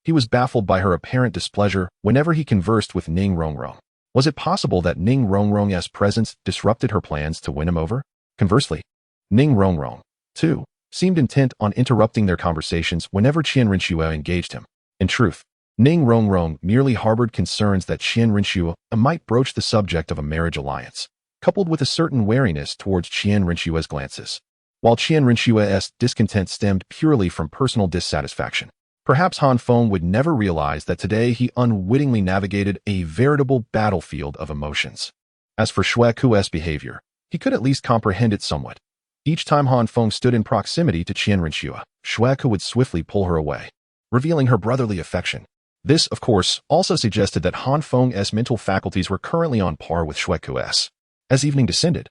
he was baffled by her apparent displeasure whenever he conversed with Ning Rongrong. Was it possible that Ning Rongrong's presence disrupted her plans to win him over? Conversely, Ning Rongrong, too, seemed intent on interrupting their conversations whenever Qianren Shui engaged him. In truth, Ning Rongrong merely harbored concerns that Qianren Shui might broach the subject of a marriage alliance, coupled with a certain wariness towards Qianren Shui's glances, while Qianren Shui's discontent stemmed purely from personal dissatisfaction. Perhaps Han Feng would never realize that today he unwittingly navigated a veritable battlefield of emotions. As for Shueku's behavior, he could at least comprehend it somewhat. Each time Han Feng stood in proximity to Qianren Shui, Shueku would swiftly pull her away, revealing her brotherly affection. This, of course, also suggested that Han Feng's mental faculties were currently on par with Shueku's. As evening descended,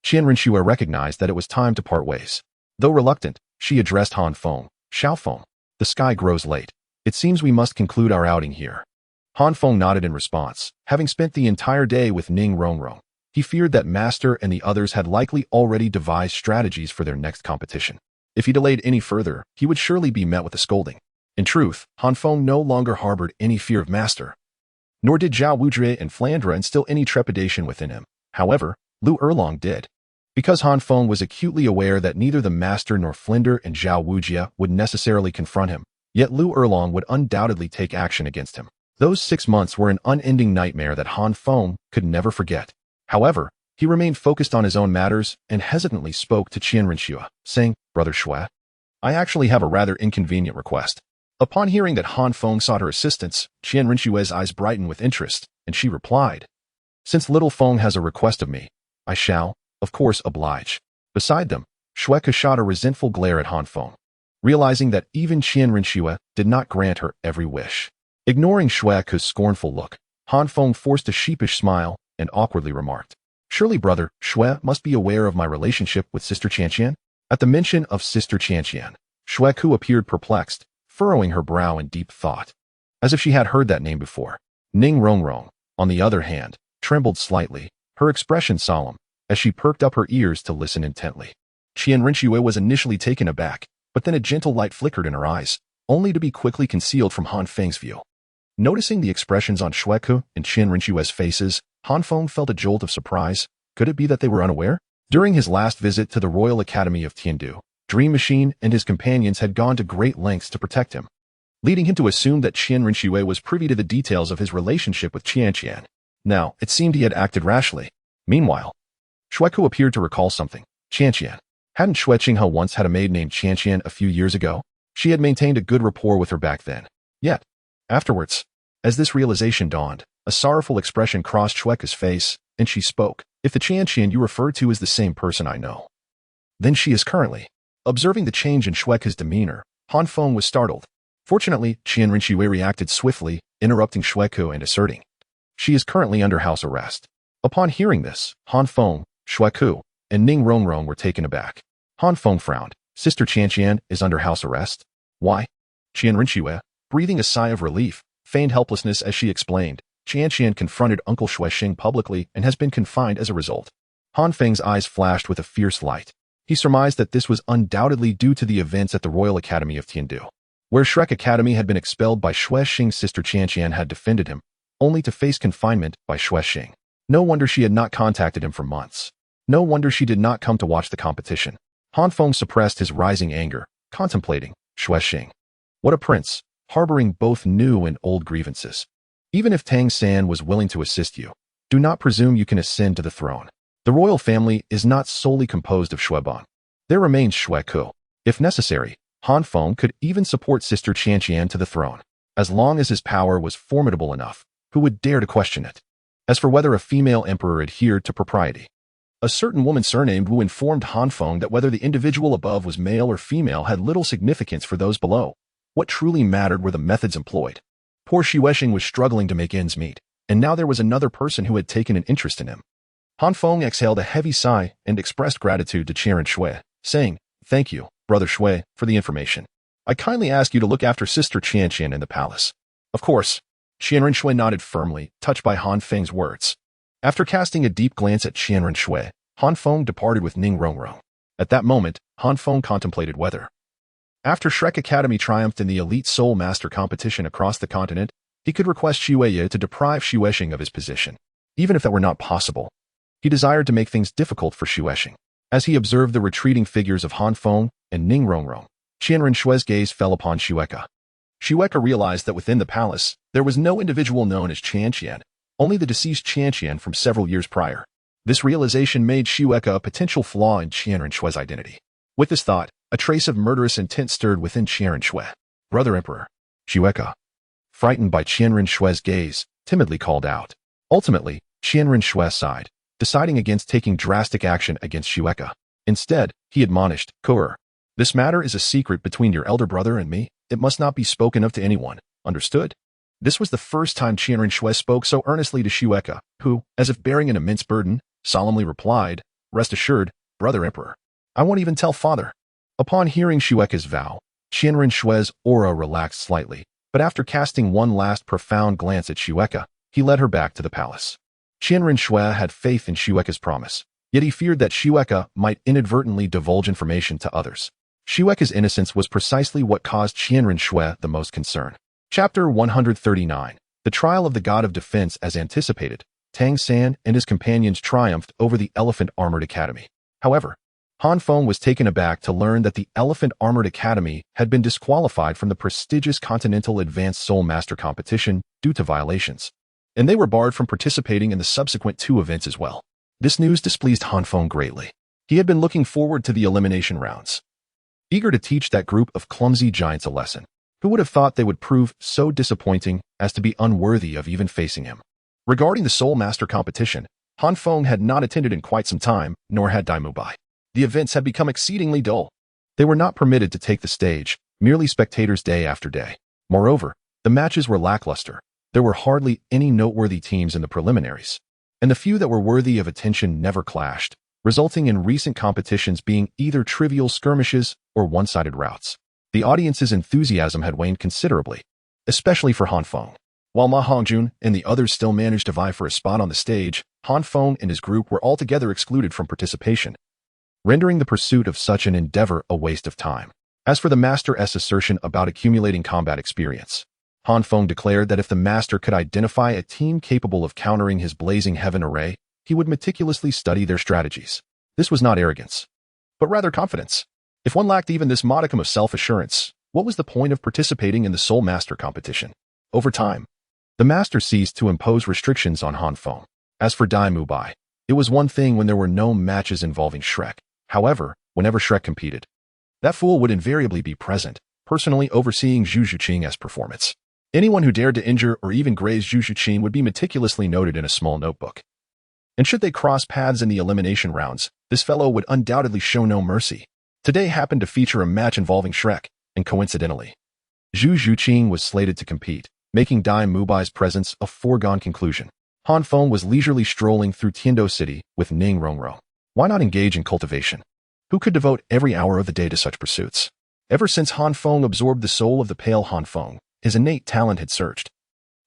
Qianren Shui recognized that it was time to part ways. Though reluctant, she addressed Han Feng, "Xiao Feng, the sky grows late. It seems we must conclude our outing here." Han Feng nodded in response. Having spent the entire day with Ning Rongrong, he feared that Master and the others had likely already devised strategies for their next competition. If he delayed any further, he would surely be met with a scolding. In truth, Han Feng no longer harbored any fear of Master, nor did Zhao Wujie and Flandra instill any trepidation within him. However, Lu Erlong did. Because Han Feng was acutely aware that neither the Master nor Flinder and Zhao Wujie would necessarily confront him, yet Lu Erlong would undoubtedly take action against him. Those 6 months were an unending nightmare that Han Feng could never forget. However, he remained focused on his own matters and hesitantly spoke to Qianren Shui, saying, "Brother Shui, I actually have a rather inconvenient request." Upon hearing that Han Feng sought her assistance, Qian Rinshue's eyes brightened with interest, and she replied, "Since little Feng has a request of me, I shall, of course, oblige." Beside them, Shueke shot a resentful glare at Han Feng, realizing that even Qian Rinshue did not grant her every wish. Ignoring Shueke's scornful look, Han Feng forced a sheepish smile and awkwardly remarked, "Surely, brother Shue must be aware of my relationship with Sister Qianqian?" At the mention of Sister Qianqian, Shueku appeared perplexed, furrowing her brow in deep thought, as if she had heard that name before. Ning Rongrong, on the other hand, trembled slightly, her expression solemn, as she perked up her ears to listen intently. Qian Rinshue was initially taken aback, but then a gentle light flickered in her eyes, only to be quickly concealed from Han Feng's view. Noticing the expressions on Shueku and Qian Rinshue's faces, Han Feng felt a jolt of surprise. Could it be that they were unaware? During his last visit to the Royal Academy of Tiandu, Dream Machine and his companions had gone to great lengths to protect him, leading him to assume that Qian Rinshue was privy to the details of his relationship with Qianqian. Now, it seemed he had acted rashly. Meanwhile, Shueku appeared to recall something. Qianqian. Hadn't Xue Qinghe once had a maid named Qianqian a few years ago? She had maintained a good rapport with her back then. Yet, afterwards, as this realization dawned, a sorrowful expression crossed Shueke's face, and she spoke. "If the Qianqian you refer to is the same person I know, then she is currently." Observing the change in Shueke's demeanor, Han Feng was startled. Fortunately, Qian Rinshue reacted swiftly, interrupting Shueku and asserting, "She is currently under house arrest." Upon hearing this, Han Feng, Shueku, and Ning Rongrong were taken aback. Han Feng frowned. "Sister Qianqian is under house arrest? Why?" Qian Rinshue, breathing a sigh of relief, feigned helplessness as she explained, "Qianqian confronted Uncle Shuexing publicly and has been confined as a result." Han Feng's eyes flashed with a fierce light. He surmised that this was undoubtedly due to the events at the Royal Academy of Tiandu, where Shrek Academy had been expelled by Shuexing's sister Qianqian had defended him, only to face confinement by Shuexing. No wonder she had not contacted him for months. No wonder she did not come to watch the competition. Han Feng suppressed his rising anger, contemplating Shuexing. What a prince, harboring both new and old grievances. Even if Tang San was willing to assist you, do not presume you can ascend to the throne. The royal family is not solely composed of Shueban. There remains Shueku. If necessary, Han Feng could even support Sister Qianqian to the throne, as long as his power was formidable enough. Who would dare to question it? As for whether a female emperor adhered to propriety, a certain woman surnamed Wu informed Han Feng that whether the individual above was male or female had little significance for those below. What truly mattered were the methods employed. Poor Shuexing was struggling to make ends meet, and now there was another person who had taken an interest in him. Han Feng exhaled a heavy sigh and expressed gratitude to Qian Shui, saying, "Thank you, Brother Shui, for the information. I kindly ask you to look after Sister Qianqian in the palace." "Of course." Qian Shui nodded firmly, touched by Han Feng's words. After casting a deep glance at Qian Shui, Han Feng departed with Ning Rongrong. At that moment, Han Feng contemplated whether, after Shrek Academy triumphed in the elite Soulmaster competition across the continent, he could request Shueye to deprive Shuexing of his position. Even if that were not possible, he desired to make things difficult for Shuexing. As he observed the retreating figures of Han Feng and Ning Rongrong, Qian Rinshue's gaze fell upon Shueke. Shueke realized that within the palace, there was no individual known as Qianqian, only the deceased Qianqian from several years prior. This realization made Shueke a potential flaw in Qian Rinshue's identity. With this thought, a trace of murderous intent stirred within Qian Rinshui. "Brother Emperor." Shueke, frightened by Qian Rinshue's gaze, timidly called out. Ultimately, Qian Rinshui sighed, deciding against taking drastic action against Shueke. Instead, he admonished, "Kuer, this matter is a secret between your elder brother and me. It must not be spoken of to anyone. Understood?" This was the first time Qian Rinshui spoke so earnestly to Shueke, who, as if bearing an immense burden, solemnly replied, "Rest assured, Brother Emperor. I won't even tell father." Upon hearing Shueke's vow, Qian Rinshue's aura relaxed slightly, but after casting one last profound glance at Shueke, he led her back to the palace. Qian Rinshui had faith in Shueke's promise, yet he feared that Shueke might inadvertently divulge information to others. Shueke's innocence was precisely what caused Qian Rinshui the most concern. Chapter 139. The Trial of the God of Defense. As anticipated, Tang San and his companions triumphed over the Elephant Armored Academy. However, Han Feng was taken aback to learn that the Elephant Armored Academy had been disqualified from the prestigious Continental Advanced Soulmaster competition due to violations, and they were barred from participating in the subsequent two events as well. This news displeased Han Feng greatly. He had been looking forward to the elimination rounds, eager to teach that group of clumsy giants a lesson. Who would have thought they would prove so disappointing as to be unworthy of even facing him? Regarding the Soulmaster competition, Han Feng had not attended in quite some time, nor had Dai Mubai. The events had become exceedingly dull. They were not permitted to take the stage, merely spectators day after day. Moreover, the matches were lackluster. There were hardly any noteworthy teams in the preliminaries, and the few that were worthy of attention never clashed, resulting in recent competitions being either trivial skirmishes or one-sided routes. The audience's enthusiasm had waned considerably, especially for Han Feng. While Ma Hongjun and the others still managed to vie for a spot on the stage, Han Feng and his group were altogether excluded from participation, rendering the pursuit of such an endeavor a waste of time. As for the Master's assertion about accumulating combat experience, Han Feng declared that if the Master could identify a team capable of countering his blazing heaven array, he would meticulously study their strategies. This was not arrogance, but rather confidence. If one lacked even this modicum of self-assurance, what was the point of participating in the Soulmaster competition? Over time, the Master ceased to impose restrictions on Han Feng. As for Dai Mubai, it was one thing when there were no matches involving Shrek. However, whenever Shrek competed, that fool would invariably be present, personally overseeing Zhu Zhuqing's performance. Anyone who dared to injure or even graze Zhu Zhuqing would be meticulously noted in a small notebook. And should they cross paths in the elimination rounds, this fellow would undoubtedly show no mercy. Today happened to feature a match involving Shrek, and coincidentally, Zhu Zhuqing was slated to compete, making Dai Mubai's presence a foregone conclusion. Han Feng was leisurely strolling through Tiando City with Ning Rongrong. Why not engage in cultivation? Who could devote every hour of the day to such pursuits? Ever since Han Feng absorbed the soul of the pale Han Feng, his innate talent had surged,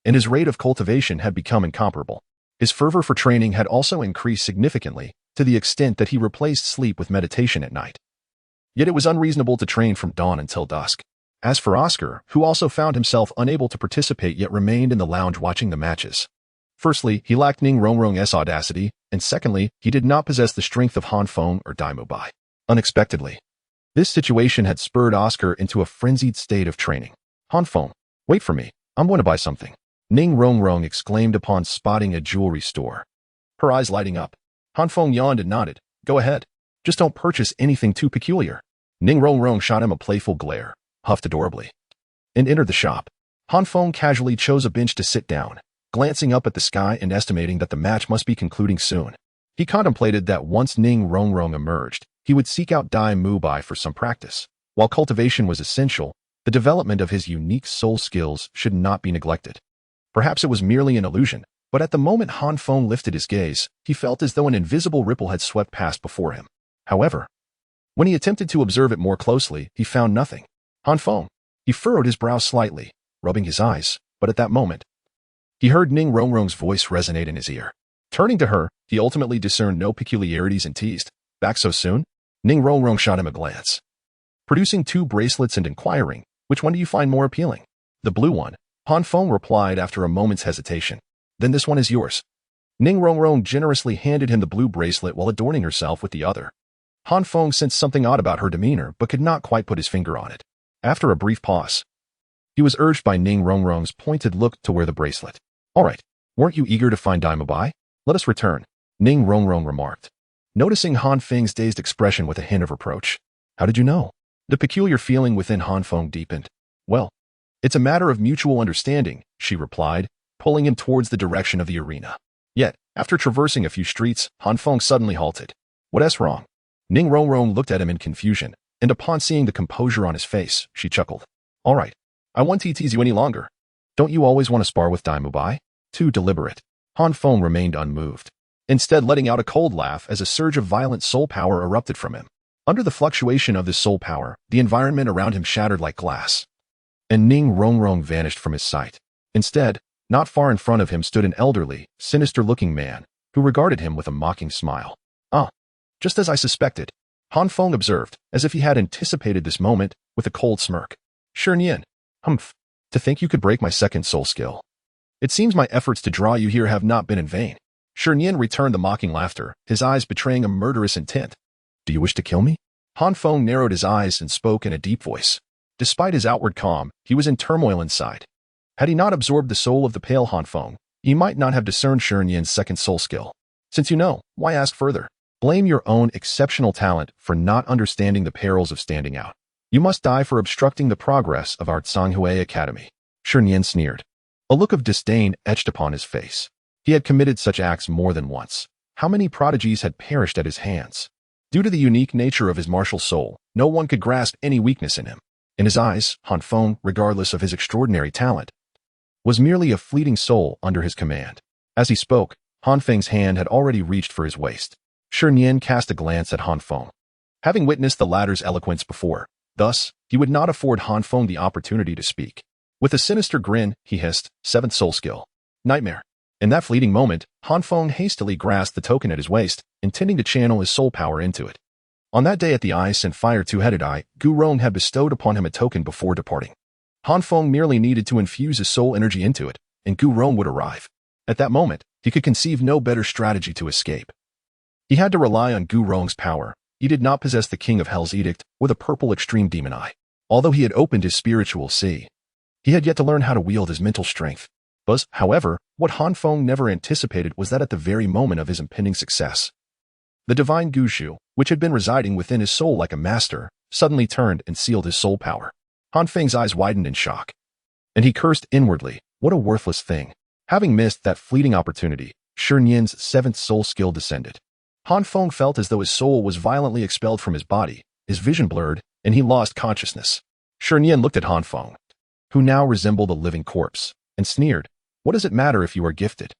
and his rate of cultivation had become incomparable. His fervor for training had also increased significantly, to the extent that he replaced sleep with meditation at night. Yet it was unreasonable to train from dawn until dusk. As for Oscar, who also found himself unable to participate yet remained in the lounge watching the matches. Firstly, he lacked Ning Rongrong's audacity, and secondly, he did not possess the strength of Han Feng or Dai Mubai. Unexpectedly, this situation had spurred Oscar into a frenzied state of training. Han Feng, wait for me, I'm going to buy something, Ning Rongrong exclaimed upon spotting a jewelry store. Her eyes lighting up, Han Feng yawned and nodded. Go ahead. Just don't purchase anything too peculiar. Ning Rongrong shot him a playful glare, huffed adorably, and entered the shop. Han Feng casually chose a bench to sit down, glancing up at the sky and estimating that the match must be concluding soon. He contemplated that once Ning Rongrong emerged, he would seek out Dai Mubai for some practice. While cultivation was essential, the development of his unique soul skills should not be neglected. Perhaps it was merely an illusion, but at the moment Han Feng lifted his gaze, he felt as though an invisible ripple had swept past before him. However, when he attempted to observe it more closely, he found nothing. Han Feng. He furrowed his brow slightly, rubbing his eyes, but at that moment, he heard Ning Rongrong's voice resonate in his ear. Turning to her, he ultimately discerned no peculiarities and teased. Back so soon? Ning Rongrong shot him a glance, producing 2 bracelets and inquiring, which one do you find more appealing? The blue one, Han Feng replied after a moment's hesitation. Then this one is yours. Ning Rongrong generously handed him the blue bracelet while adorning herself with the other. Han Feng sensed something odd about her demeanor but could not quite put his finger on it. After a brief pause, he was urged by Ning Rongrong's pointed look to wear the bracelet. All right, weren't you eager to find Dai Mubai? Let us return, Ning Rongrong remarked, noticing Han Feng's dazed expression with a hint of reproach. How did you know? The peculiar feeling within Han Feng deepened. Well, it's a matter of mutual understanding, she replied, pulling him towards the direction of the arena. Yet, after traversing a few streets, Han Feng suddenly halted. What's wrong? Ning Rongrong looked at him in confusion, and upon seeing the composure on his face, she chuckled. All right, I won't tease you any longer. Don't you always want to spar with Dai Mubai? Too deliberate. Han Feng remained unmoved, instead letting out a cold laugh as a surge of violent soul power erupted from him. Under the fluctuation of this soul power, the environment around him shattered like glass, and Ning Rongrong vanished from his sight. Instead, not far in front of him stood an elderly, sinister-looking man, who regarded him with a mocking smile. Ah, just as I suspected, Han Feng observed, as if he had anticipated this moment, with a cold smirk. Shernyan, humph, to think you could break my second soul skill. It seems my efforts to draw you here have not been in vain. Shernyan returned the mocking laughter, his eyes betraying a murderous intent. Do you wish to kill me? Han Feng narrowed his eyes and spoke in a deep voice. Despite his outward calm, he was in turmoil inside. Had he not absorbed the soul of the pale Han Feng, he might not have discerned Shernyan's second soul skill. Since you know, why ask further? Blame your own exceptional talent for not understanding the perils of standing out. You must die for obstructing the progress of our Tsanghui Academy. Shi Nian sneered. A look of disdain etched upon his face. He had committed such acts more than once. How many prodigies had perished at his hands? Due to the unique nature of his martial soul, no one could grasp any weakness in him. In his eyes, Han Feng, regardless of his extraordinary talent, was merely a fleeting soul under his command. As he spoke, Han Feng's hand had already reached for his waist. Shi Nian cast a glance at Han Feng. Having witnessed the latter's eloquence before, thus, he would not afford Han Feng the opportunity to speak. With a sinister grin, he hissed, "Seventh soul skill. Nightmare." In that fleeting moment, Han Feng hastily grasped the token at his waist, intending to channel his soul power into it. On that day at the Ice and Fire Two-Headed Eye, Gu Rong had bestowed upon him a token before departing. Han Feng merely needed to infuse his soul energy into it, and Gu Rong would arrive. At that moment, he could conceive no better strategy to escape. He had to rely on Gu Rong's power. He did not possess the King of Hell's Edict or the purple extreme demon eye. Although he had opened his spiritual sea, he had yet to learn how to wield his mental strength. However, what Han Feng never anticipated was that at the very moment of his impending success, the divine Guzhu, which had been residing within his soul like a master, suddenly turned and sealed his soul power. Han Feng's eyes widened in shock, and he cursed inwardly, what a worthless thing. Having missed that fleeting opportunity, Shi Nian's seventh soul skill descended. Han Feng felt as though his soul was violently expelled from his body, his vision blurred, and he lost consciousness. Shi Nian looked at Han Feng, who now resembled a living corpse, and sneered, "What does it matter if you are gifted?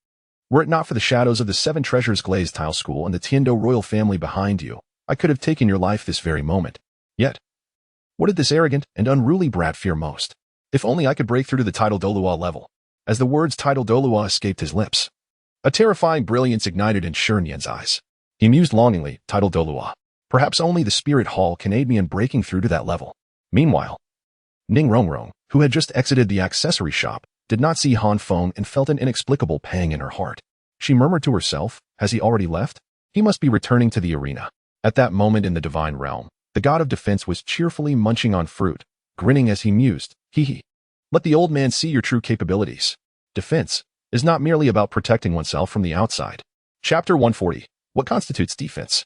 Were it not for the shadows of the Seven Treasures Glazed Tile School and the Tiando royal family behind you, I could have taken your life this very moment. Yet, what did this arrogant and unruly brat fear most? If only I could break through to the title Douluo level." As the words title Douluo escaped his lips, a terrifying brilliance ignited in Shi Nian's eyes. He mused longingly, title Douluo. Perhaps only the Spirit Hall can aid me in breaking through to that level. Meanwhile, Ning Rongrong, who had just exited the accessory shop, did not see Han Feng and felt an inexplicable pang in her heart. She murmured to herself, has he already left? He must be returning to the arena. At that moment in the divine realm, the god of defense was cheerfully munching on fruit, grinning as he mused, hee hee. Let the old man see your true capabilities. Defense is not merely about protecting oneself from the outside. Chapter 140. What constitutes defense?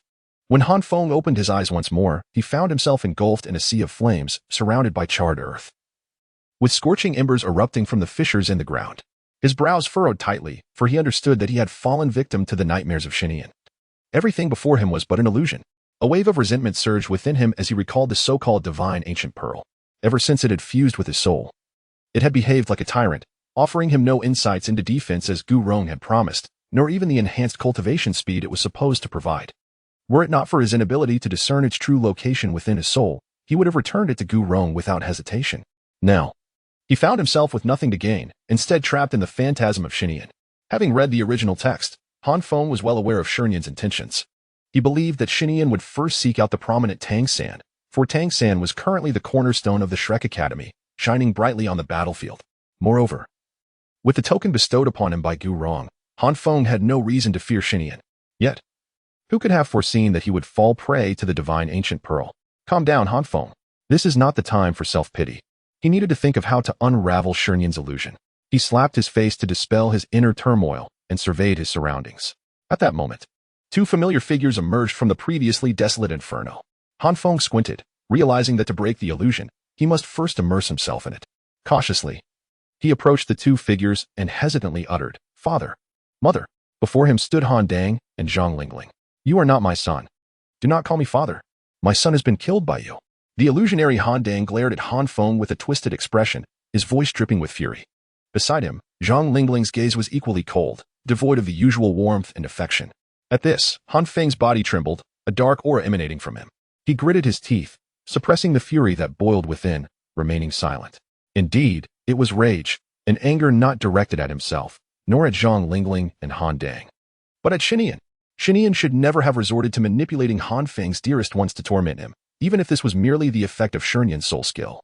When Han Feng opened his eyes once more, he found himself engulfed in a sea of flames, surrounded by charred earth, with scorching embers erupting from the fissures in the ground. His brows furrowed tightly, for he understood that he had fallen victim to the nightmares of Shi Nian. Everything before him was but an illusion. A wave of resentment surged within him as he recalled the so-called divine ancient pearl. Ever since it had fused with his soul, it had behaved like a tyrant, offering him no insights into defense as Gu Rong had promised, nor even the enhanced cultivation speed it was supposed to provide. Were it not for his inability to discern its true location within his soul, he would have returned it to Gu Rong without hesitation. Now, he found himself with nothing to gain, instead trapped in the phantasm of Shi Nian. Having read the original text, Han Feng was well aware of Shi Nian's intentions. He believed that Shi Nian would first seek out the prominent Tang San, for Tang San was currently the cornerstone of the Shrek Academy, shining brightly on the battlefield. Moreover, with the token bestowed upon him by Gu Rong, Han Feng had no reason to fear Shi Nian. Yet, who could have foreseen that he would fall prey to the divine ancient pearl? Calm down, Han Feng. This is not the time for self-pity. He needed to think of how to unravel Shi Nian's illusion. He slapped his face to dispel his inner turmoil and surveyed his surroundings. At that moment, two familiar figures emerged from the previously desolate inferno. Han Feng squinted, realizing that to break the illusion, he must first immerse himself in it. Cautiously, he approached the two figures and hesitantly uttered, "Father, Mother." Before him stood Han Dang and Zhang Lingling. "You are not my son. Do not call me father. My son has been killed by you." The illusionary Han Dang glared at Han Feng with a twisted expression, his voice dripping with fury. Beside him, Zhang Lingling's gaze was equally cold, devoid of the usual warmth and affection. At this, Han Feng's body trembled, a dark aura emanating from him. He gritted his teeth, suppressing the fury that boiled within, remaining silent. Indeed, it was rage, an anger not directed at himself, nor at Zhang Lingling and Han Dang, but at Shi Nian. Shi Nian should never have resorted to manipulating Han Feng's dearest ones to torment him, even if this was merely the effect of Shi Nian's soul skill.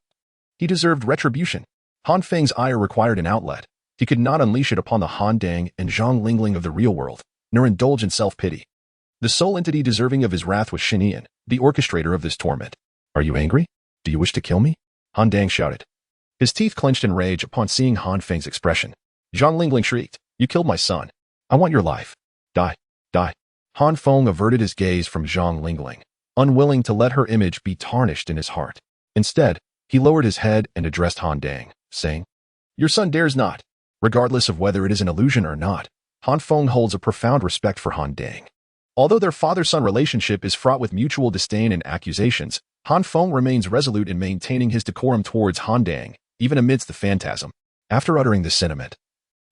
He deserved retribution. Han Feng's ire required an outlet. He could not unleash it upon the Han Dang and Zhang Lingling of the real world, nor indulge in self-pity. The sole entity deserving of his wrath was Shi Nian, the orchestrator of this torment. "Are you angry? Do you wish to kill me?" Han Dang shouted, his teeth clenched in rage upon seeing Han Feng's expression. Zhang Lingling shrieked, "You killed my son. I want your life. Die, die." Han Feng averted his gaze from Zhang Lingling, unwilling to let her image be tarnished in his heart. Instead, he lowered his head and addressed Han Dang, saying, "Your son dares not." Regardless of whether it is an illusion or not, Han Feng holds a profound respect for Han Dang. Although their father-son relationship is fraught with mutual disdain and accusations, Han Feng remains resolute in maintaining his decorum towards Han Dang, even amidst the phantasm. After uttering this sentiment,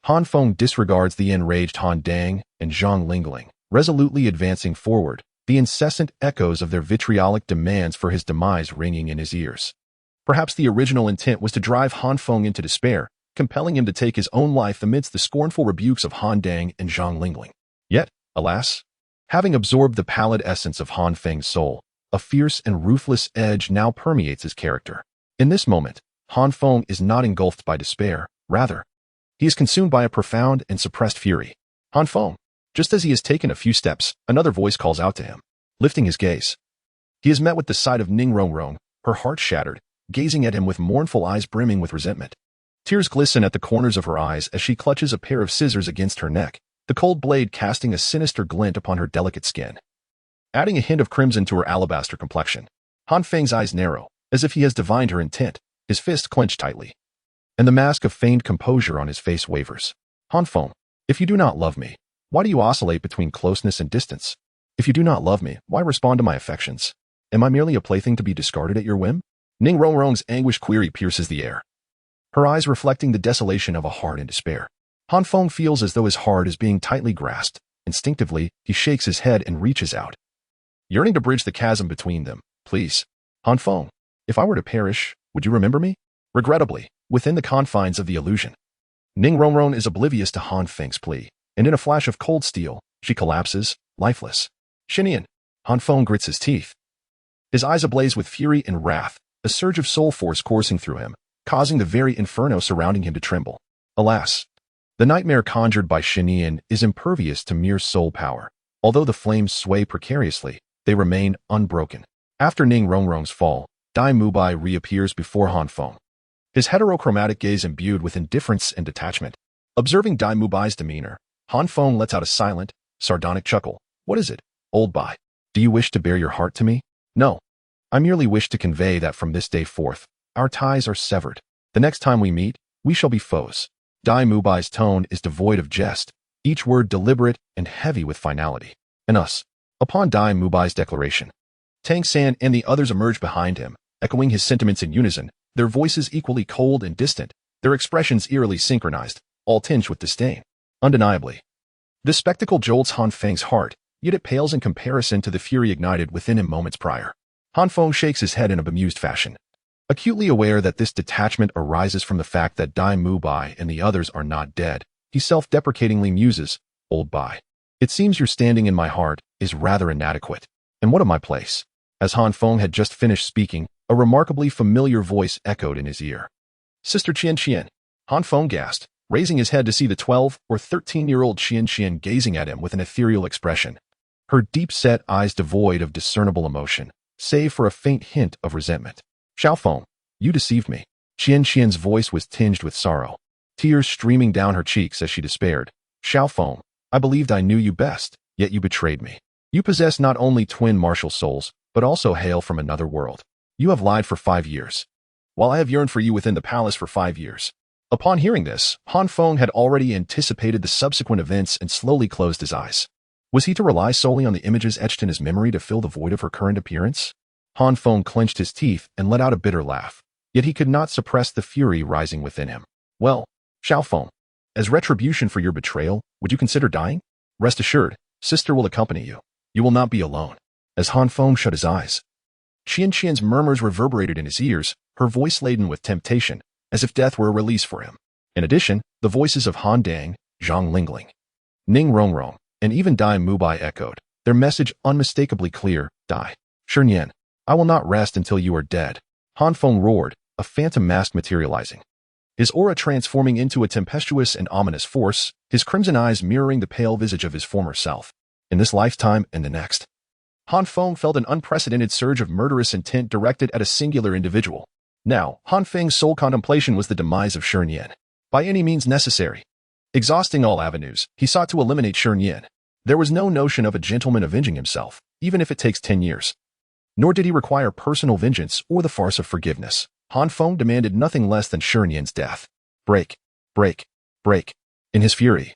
Han Feng disregards the enraged Han Dang and Zhang Lingling, resolutely advancing forward, the incessant echoes of their vitriolic demands for his demise ringing in his ears. Perhaps the original intent was to drive Han Feng into despair, compelling him to take his own life amidst the scornful rebukes of Han Dang and Zhang Lingling. Yet, alas, having absorbed the pallid essence of Han Feng's soul, a fierce and ruthless edge now permeates his character. In this moment, Han Feng is not engulfed by despair, rather, he is consumed by a profound and suppressed fury. Han Feng. Just as he has taken a few steps, another voice calls out to him. Lifting his gaze, he is met with the sight of Ning Rongrong, her heart shattered, gazing at him with mournful eyes brimming with resentment. Tears glisten at the corners of her eyes as she clutches a pair of scissors against her neck, the cold blade casting a sinister glint upon her delicate skin, adding a hint of crimson to her alabaster complexion. Han Feng's eyes narrow, as if he has divined her intent, his fist clenched tightly, and the mask of feigned composure on his face wavers. Han Feng, if you do not love me, why do you oscillate between closeness and distance? If you do not love me, why respond to my affections? Am I merely a plaything to be discarded at your whim? Ning Rongrong's anguished query pierces the air, her eyes reflecting the desolation of a heart in despair. Han Feng feels as though his heart is being tightly grasped. Instinctively, he shakes his head and reaches out, yearning to bridge the chasm between them. Please, Han Feng, if I were to perish, would you remember me? Regrettably, within the confines of the illusion, Ning Rongrong is oblivious to Han Feng's plea, and in a flash of cold steel, she collapses, lifeless. Xinyan. Han Feng grits his teeth, his eyes ablaze with fury and wrath, a surge of soul force coursing through him, causing the very inferno surrounding him to tremble. Alas, the nightmare conjured by Xinyan is impervious to mere soul power. Although the flames sway precariously, they remain unbroken. After Ning Rongrong's fall, Dai Mubai reappears before Han Feng, his heterochromatic gaze imbued with indifference and detachment. Observing Dai Mubai's demeanor, Han Feng lets out a silent, sardonic chuckle. What is it, old Bai? Do you wish to bare your heart to me? No. I merely wish to convey that from this day forth, our ties are severed. The next time we meet, we shall be foes. Dai Mubai's tone is devoid of jest, each word deliberate and heavy with finality. And us. Upon Dai Mubai's declaration, Tang San and the others emerge behind him, echoing his sentiments in unison, their voices equally cold and distant, their expressions eerily synchronized, all tinged with disdain. Undeniably, this spectacle jolts Han Feng's heart, yet it pales in comparison to the fury ignited within him moments prior. Han Feng shakes his head in a bemused fashion, acutely aware that this detachment arises from the fact that Dai Mubai and the others are not dead. He self-deprecatingly muses, Old Bai, it seems your standing in my heart is rather inadequate. And what of my place? As Han Feng had just finished speaking, a remarkably familiar voice echoed in his ear. Sister Qian Qian. Han Feng gasped, raising his head to see the 12 or 13-year-old Qian Qian gazing at him with an ethereal expression, her deep-set eyes devoid of discernible emotion, save for a faint hint of resentment. Xiao Feng, you deceived me. Qian Qian's voice was tinged with sorrow, tears streaming down her cheeks as she despaired. Xiao Feng, I believed I knew you best, yet you betrayed me. You possess not only twin martial souls, but also hail from another world. You have lied for 5 years, while I have yearned for you within the palace for 5 years. Upon hearing this, Han Feng had already anticipated the subsequent events and slowly closed his eyes. Was he to rely solely on the images etched in his memory to fill the void of her current appearance? Han Feng clenched his teeth and let out a bitter laugh, yet he could not suppress the fury rising within him. Well, Xiao Feng, as retribution for your betrayal, would you consider dying? Rest assured, sister will accompany you. You will not be alone. As Han Feng shut his eyes, Qian Qian's murmurs reverberated in his ears, her voice laden with temptation, as if death were a release for him. In addition, the voices of Han Dang, Zhang Lingling, Ning Rongrong, and even Dai Mubai echoed, their message unmistakably clear. Dai Shernyan, I will not rest until you are dead. Han Feng roared, a phantom mask materializing, his aura transforming into a tempestuous and ominous force, his crimson eyes mirroring the pale visage of his former self. In this lifetime and the next, Han Feng felt an unprecedented surge of murderous intent directed at a singular individual. Now, Han Feng's sole contemplation was the demise of Shernyan, by any means necessary. Exhausting all avenues, he sought to eliminate Shernyan. There was no notion of a gentleman avenging himself, even if it takes 10 years. Nor did he require personal vengeance or the farce of forgiveness. Han Feng demanded nothing less than Shirenyan's death. Break, break, break. In his fury,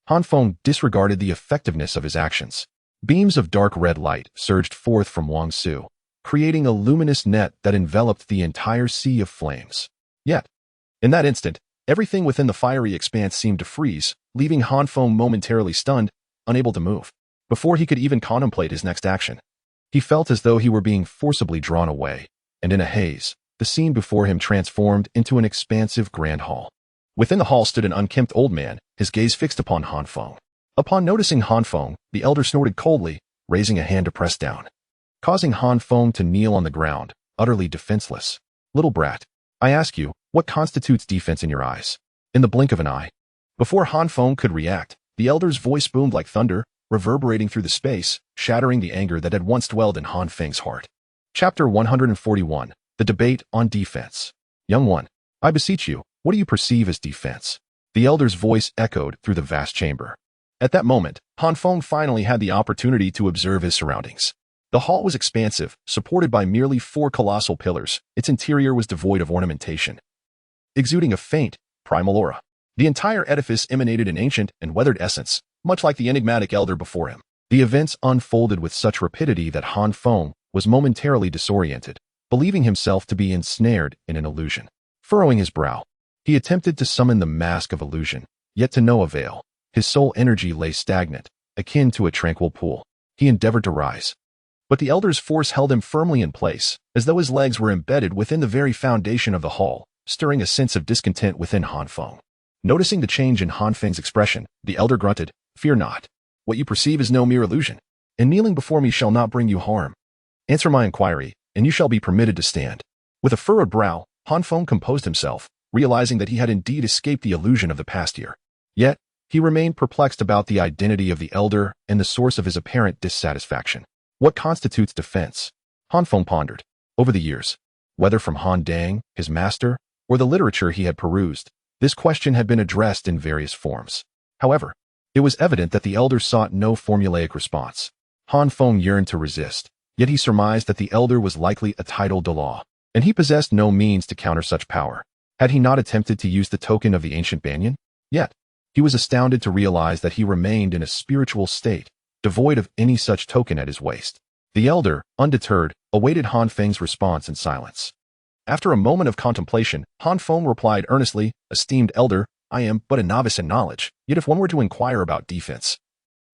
Han Feng disregarded the effectiveness of his actions. Beams of dark red light surged forth from Wang Su, creating a luminous net that enveloped the entire sea of flames. Yet, in that instant, everything within the fiery expanse seemed to freeze, leaving Han Feng momentarily stunned, unable to move. Before he could even contemplate his next action, he felt as though he were being forcibly drawn away, and in a haze, the scene before him transformed into an expansive grand hall. Within the hall stood an unkempt old man, his gaze fixed upon Han Feng. Upon noticing Han Feng, the elder snorted coldly, raising a hand to press down, causing Han Feng to kneel on the ground, utterly defenseless. Little brat, I ask you, what constitutes defense in your eyes? In the blink of an eye. Before Han Feng could react, the elder's voice boomed like thunder, reverberating through the space, shattering the anger that had once dwelled in Han Feng's heart. Chapter 141. The Debate on Defense. Young one, I beseech you, what do you perceive as defense? The elder's voice echoed through the vast chamber. At that moment, Han Feng finally had the opportunity to observe his surroundings. The hall was expansive, supported by merely 4 colossal pillars. Its interior was devoid of ornamentation, exuding a faint, primal aura. The entire edifice emanated an ancient and weathered essence, much like the enigmatic elder before him. The events unfolded with such rapidity that Han Feng was momentarily disoriented, believing himself to be ensnared in an illusion. Furrowing his brow, he attempted to summon the mask of illusion, yet to no avail. His soul energy lay stagnant, akin to a tranquil pool. He endeavored to rise, but the elder's force held him firmly in place, as though his legs were embedded within the very foundation of the hall, stirring a sense of discontent within Han Feng. Noticing the change in Han Feng's expression, the elder grunted, Fear not. What you perceive is no mere illusion, and kneeling before me shall not bring you harm. Answer my inquiry, and you shall be permitted to stand. With a furrowed brow, Han Feng composed himself, realizing that he had indeed escaped the illusion of the past year. Yet, he remained perplexed about the identity of the elder and the source of his apparent dissatisfaction. What constitutes defense? Han Feng pondered. Over the years, whether from Han Dang, his master, or the literature he had perused, this question had been addressed in various forms. However, it was evident that the elder sought no formulaic response. Han Feng yearned to resist, yet he surmised that the elder was likely a title de law, and he possessed no means to counter such power. Had he not attempted to use the token of the ancient banyan? Yet, he was astounded to realize that he remained in a spiritual state, devoid of any such token at his waist. The elder, undeterred, awaited Han Feng's response in silence. After a moment of contemplation, Han Feng replied earnestly, Esteemed elder, I am but a novice in knowledge, yet if one were to inquire about defense,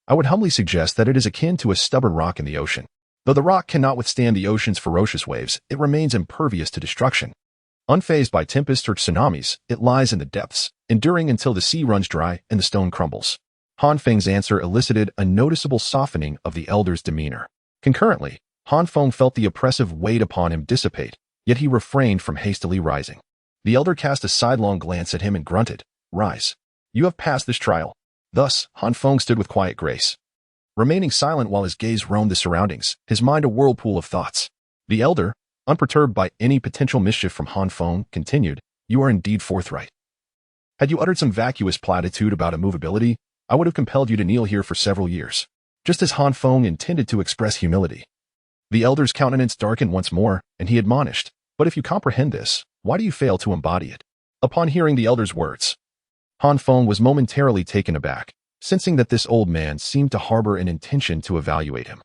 I would humbly suggest that it is akin to a stubborn rock in the ocean. Though the rock cannot withstand the ocean's ferocious waves, it remains impervious to destruction. Unfazed by tempests or tsunamis, it lies in the depths, enduring until the sea runs dry and the stone crumbles. Han Feng's answer elicited a noticeable softening of the elder's demeanor. Concurrently, Han Feng felt the oppressive weight upon him dissipate, yet he refrained from hastily rising. The elder cast a sidelong glance at him and grunted, Rise. You have passed this trial. Thus, Han Feng stood with quiet grace, remaining silent while his gaze roamed the surroundings, his mind a whirlpool of thoughts. The elder, unperturbed by any potential mischief from Han Feng, continued, You are indeed forthright. Had you uttered some vacuous platitude about immovability, I would have compelled you to kneel here for several years, just as Han Feng intended to express humility. The elder's countenance darkened once more, and he admonished, But if you comprehend this, why do you fail to embody it? Upon hearing the elder's words, Han Feng was momentarily taken aback, sensing that this old man seemed to harbor an intention to evaluate him.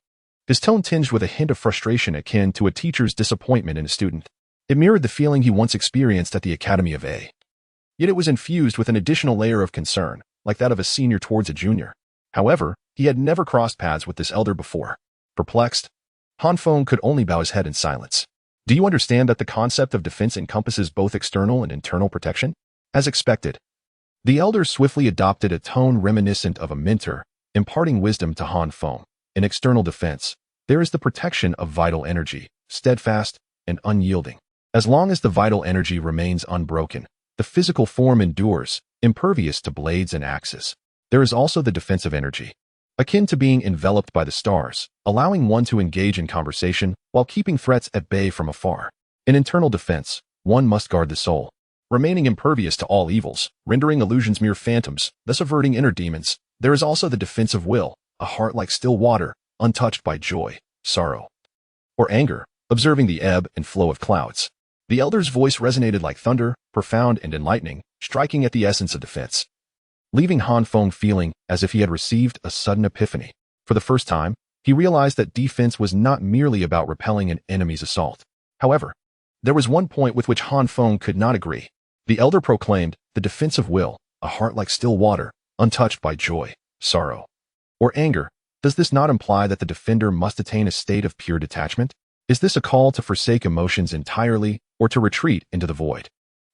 His tone tinged with a hint of frustration akin to a teacher's disappointment in a student. It mirrored the feeling he once experienced at the Academy of A. Yet it was infused with an additional layer of concern, like that of a senior towards a junior. However, he had never crossed paths with this elder before. Perplexed, Han Feng could only bow his head in silence. Do you understand that the concept of defense encompasses both external and internal protection? As expected, the elder swiftly adopted a tone reminiscent of a mentor, imparting wisdom to Han Feng. In external defense, there is the protection of vital energy, steadfast and unyielding. As long as the vital energy remains unbroken, the physical form endures, impervious to blades and axes. There is also the defensive energy, akin to being enveloped by the stars, allowing one to engage in conversation while keeping threats at bay from afar. In internal defense, one must guard the soul, remaining impervious to all evils, rendering illusions mere phantoms, thus averting inner demons. There is also the defense of will, a heart like still water, untouched by joy, sorrow, or anger, observing the ebb and flow of clouds. The elder's voice resonated like thunder, profound and enlightening, striking at the essence of defense, leaving Han Feng feeling as if he had received a sudden epiphany. For the first time, he realized that defense was not merely about repelling an enemy's assault. However, there was one point with which Han Feng could not agree. The elder proclaimed, the defense of will, a heart like still water, untouched by joy, sorrow, or anger. Does this not imply that the defender must attain a state of pure detachment? Is this a call to forsake emotions entirely or to retreat into the void?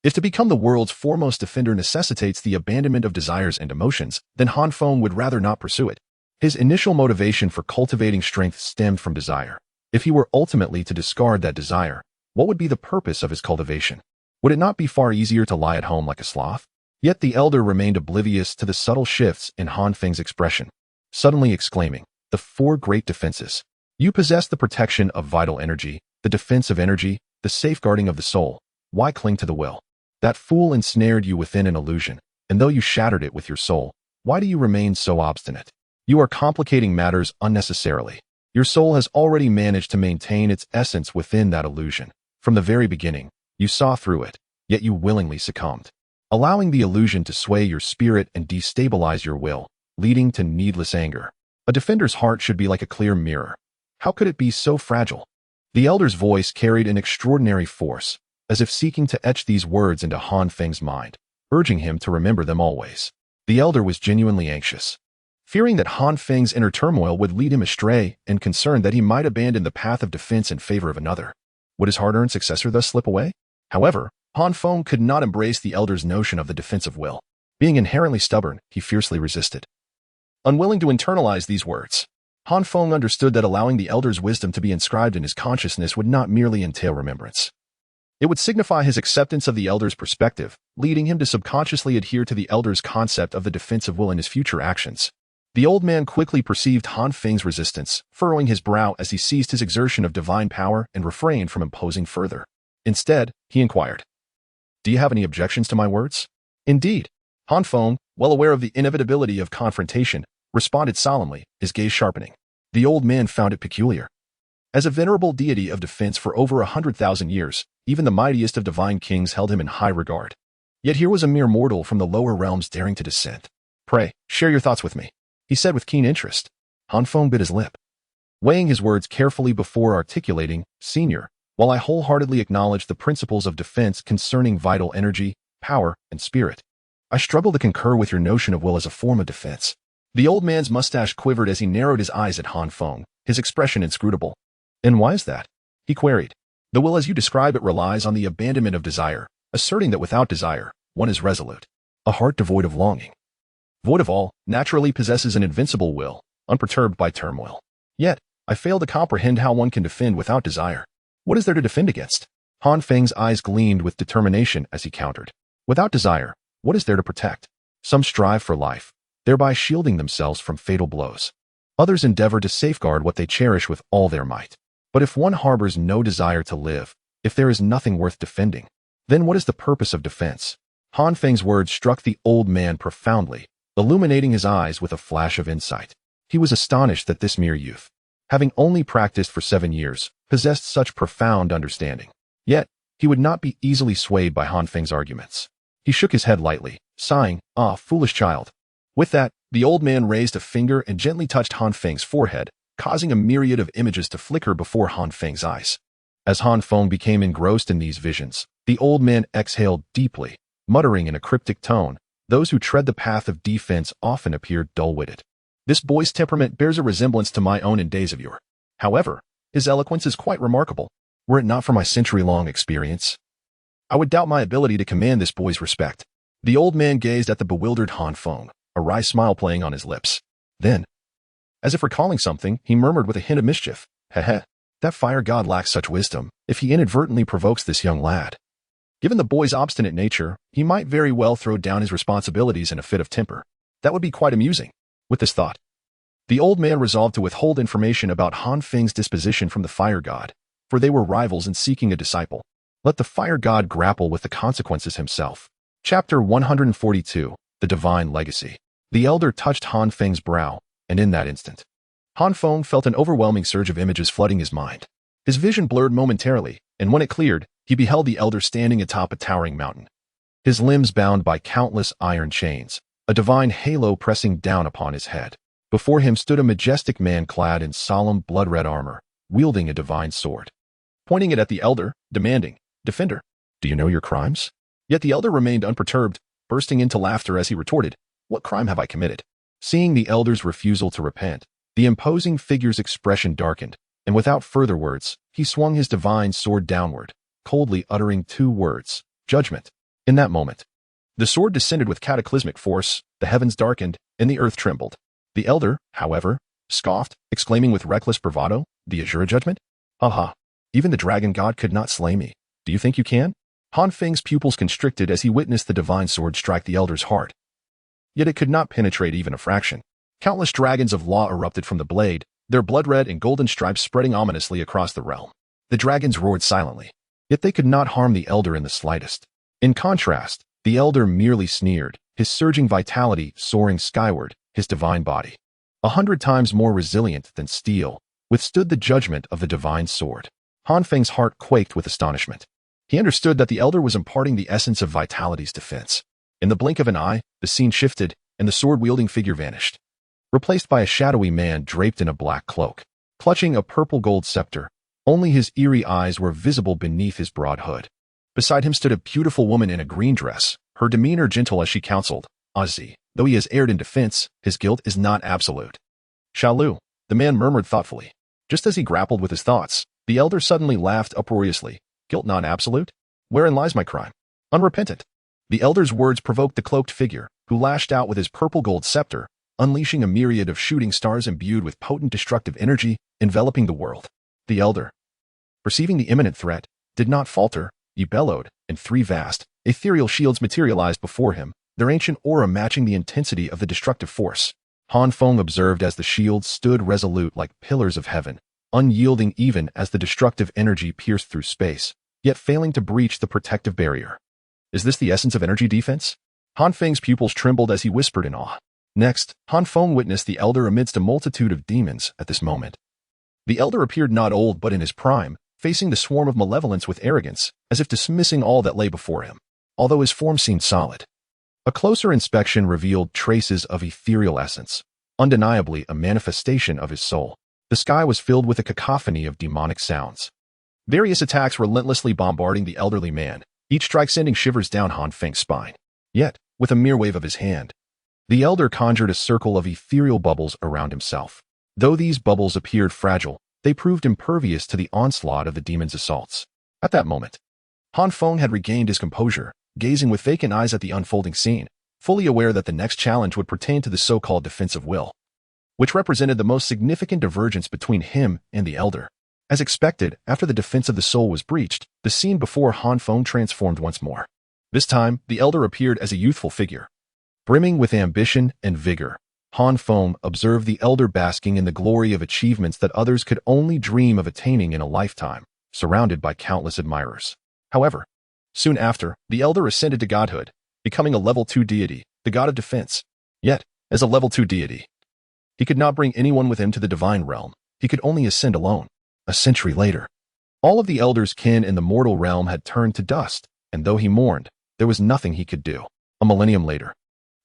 If to become the world's foremost defender necessitates the abandonment of desires and emotions, then Han Feng would rather not pursue it. His initial motivation for cultivating strength stemmed from desire. If he were ultimately to discard that desire, what would be the purpose of his cultivation? Would it not be far easier to lie at home like a sloth? Yet the elder remained oblivious to the subtle shifts in Han Feng's expression, suddenly exclaiming, the four great defenses. You possess the protection of vital energy, the defense of energy, the safeguarding of the soul. Why cling to the will? That fool ensnared you within an illusion, and though you shattered it with your soul, why do you remain so obstinate? You are complicating matters unnecessarily. Your soul has already managed to maintain its essence within that illusion. From the very beginning, you saw through it, yet you willingly succumbed, allowing the illusion to sway your spirit and destabilize your will, leading to needless anger. A defender's heart should be like a clear mirror. How could it be so fragile? The elder's voice carried an extraordinary force, as if seeking to etch these words into Han Feng's mind, urging him to remember them always. The elder was genuinely anxious, fearing that Han Feng's inner turmoil would lead him astray and concerned that he might abandon the path of defense in favor of another. Would his hard-earned successor thus slip away? However, Han Feng could not embrace the elder's notion of the defensive will. Being inherently stubborn, he fiercely resisted. Unwilling to internalize these words, Han Feng understood that allowing the elder's wisdom to be inscribed in his consciousness would not merely entail remembrance. It would signify his acceptance of the elder's perspective, leading him to subconsciously adhere to the elder's concept of the defensive will in his future actions. The old man quickly perceived Han Feng's resistance, furrowing his brow as he seized his exertion of divine power and refrained from imposing further. Instead, he inquired, do you have any objections to my words? Indeed. Han Feng, well aware of the inevitability of confrontation, responded solemnly, his gaze sharpening. The old man found it peculiar. As a venerable deity of defense for over 100,000 years, even the mightiest of divine kings held him in high regard. Yet here was a mere mortal from the lower realms daring to dissent. Pray, share your thoughts with me, he said with keen interest. Han Feng bit his lip, weighing his words carefully before articulating, Senior, while I wholeheartedly acknowledge the principles of defense concerning vital energy, power, and spirit, I struggle to concur with your notion of will as a form of defense. The old man's mustache quivered as he narrowed his eyes at Han Feng, his expression inscrutable. And why is that? He queried. The will as you describe it relies on the abandonment of desire, asserting that without desire, one is resolute. A heart devoid of longing, void of all, naturally possesses an invincible will, unperturbed by turmoil. Yet, I fail to comprehend how one can defend without desire. What is there to defend against? Han Feng's eyes gleamed with determination as he countered. Without desire, what is there to protect? Some strive for life, thereby shielding themselves from fatal blows. Others endeavor to safeguard what they cherish with all their might. But if one harbors no desire to live, if there is nothing worth defending, then what is the purpose of defense? Han Feng's words struck the old man profoundly, illuminating his eyes with a flash of insight. He was astonished that this mere youth, having only practiced for 7 years, possessed such profound understanding. Yet, he would not be easily swayed by Han Feng's arguments. He shook his head lightly, sighing, "Ah, foolish child." With that, the old man raised a finger and gently touched Han Feng's forehead, causing a myriad of images to flicker before Han Feng's eyes. As Han Feng became engrossed in these visions, the old man exhaled deeply, muttering in a cryptic tone, "Those who tread the path of defense often appear dull-witted. This boy's temperament bears a resemblance to my own in days of yore. However, his eloquence is quite remarkable. Were it not for my century-long experience, I would doubt my ability to command this boy's respect." The old man gazed at the bewildered Han Feng, a wry smile playing on his lips. Then, as if recalling something, he murmured with a hint of mischief, "Heh, that fire god lacks such wisdom, if he inadvertently provokes this young lad. Given the boy's obstinate nature, he might very well throw down his responsibilities in a fit of temper. That would be quite amusing." With this thought, the old man resolved to withhold information about Han Feng's disposition from the fire god, for they were rivals in seeking a disciple. Let the fire god grapple with the consequences himself. Chapter 142, The Divine Legacy. The elder touched Han Feng's brow, and in that instant, Han Feng felt an overwhelming surge of images flooding his mind. His vision blurred momentarily, and when it cleared, he beheld the elder standing atop a towering mountain. His limbs bound by countless iron chains, a divine halo pressing down upon his head. Before him stood a majestic man clad in solemn blood-red armor, wielding a divine sword. Pointing it at the elder, demanding, "Defender, do you know your crimes?" Yet the elder remained unperturbed, bursting into laughter as he retorted, "What crime have I committed?" Seeing the elder's refusal to repent, the imposing figure's expression darkened, and without further words, he swung his divine sword downward, coldly uttering 2 words, "Judgment." In that moment, the sword descended with cataclysmic force, the heavens darkened, and the earth trembled. The elder, however, scoffed, exclaiming with reckless bravado, "The Azura judgment? Ha! Even the dragon god could not slay me. Do you think you can?" Han Feng's pupils constricted as he witnessed the divine sword strike the elder's heart. Yet it could not penetrate even a fraction. Countless dragons of law erupted from the blade, their blood-red and golden stripes spreading ominously across the realm. The dragons roared silently, yet they could not harm the elder in the slightest. In contrast, the elder merely sneered, his surging vitality soaring skyward, his divine body, 100 times more resilient than steel, withstood the judgment of the divine sword. Han Feng's heart quaked with astonishment. He understood that the elder was imparting the essence of vitality's defense. In the blink of an eye, the scene shifted, and the sword-wielding figure vanished, replaced by a shadowy man draped in a black cloak, clutching a purple-gold scepter. Only his eerie eyes were visible beneath his broad hood. Beside him stood a beautiful woman in a green dress, her demeanor gentle as she counseled, "Ozzy, though he has erred in defense, his guilt is not absolute." "Shalu," the man murmured thoughtfully. Just as he grappled with his thoughts, the elder suddenly laughed uproariously. "Guilt not absolute? Wherein lies my crime? Unrepentant." The elder's words provoked the cloaked figure, who lashed out with his purple-gold scepter, unleashing a myriad of shooting stars imbued with potent destructive energy, enveloping the world. The elder, perceiving the imminent threat, did not falter. He bellowed, and 3 vast, ethereal shields materialized before him, their ancient aura matching the intensity of the destructive force. Han Feng observed as the shields stood resolute like pillars of heaven, unyielding even as the destructive energy pierced through space, yet failing to breach the protective barrier. "Is this the essence of energy defense?" Han Feng's pupils trembled as he whispered in awe. Next, Han Feng witnessed the elder amidst a multitude of demons at this moment. The elder appeared not old but in his prime, facing the swarm of malevolence with arrogance, as if dismissing all that lay before him, although his form seemed solid. A closer inspection revealed traces of ethereal essence, undeniably a manifestation of his soul. The sky was filled with a cacophony of demonic sounds. Various attacks relentlessly bombarding the elderly man, each strike sending shivers down Han Feng's spine. Yet, with a mere wave of his hand, the elder conjured a circle of ethereal bubbles around himself. Though these bubbles appeared fragile, they proved impervious to the onslaught of the demon's assaults. At that moment, Han Feng had regained his composure, gazing with vacant eyes at the unfolding scene, fully aware that the next challenge would pertain to the so-called defensive will, which represented the most significant divergence between him and the elder. As expected, after the defense of the soul was breached, the scene before Han Feng transformed once more. This time, the elder appeared as a youthful figure, brimming with ambition and vigor. Han Feng observed the elder basking in the glory of achievements that others could only dream of attaining in a lifetime, surrounded by countless admirers. However, soon after, the elder ascended to godhood, becoming a level 2 deity, the god of defense. Yet, as a level 2 deity, he could not bring anyone with him to the divine realm. He could only ascend alone. A century later, all of the elder's kin in the mortal realm had turned to dust, and though he mourned, there was nothing he could do. A millennium later,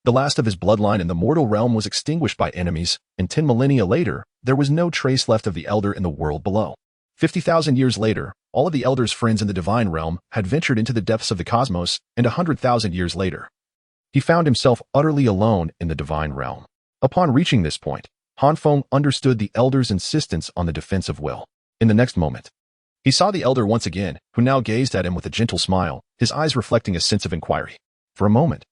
the last of his bloodline in the mortal realm was extinguished by enemies, and 10 millennia later, there was no trace left of the elder in the world below. 50,000 years later, all of the elder's friends in the divine realm had ventured into the depths of the cosmos, and 100,000 years later, he found himself utterly alone in the divine realm. Upon reaching this point, Han Feng understood the elder's insistence on the defensive will. In the next moment, he saw the elder once again, who now gazed at him with a gentle smile, his eyes reflecting a sense of inquiry. For a moment,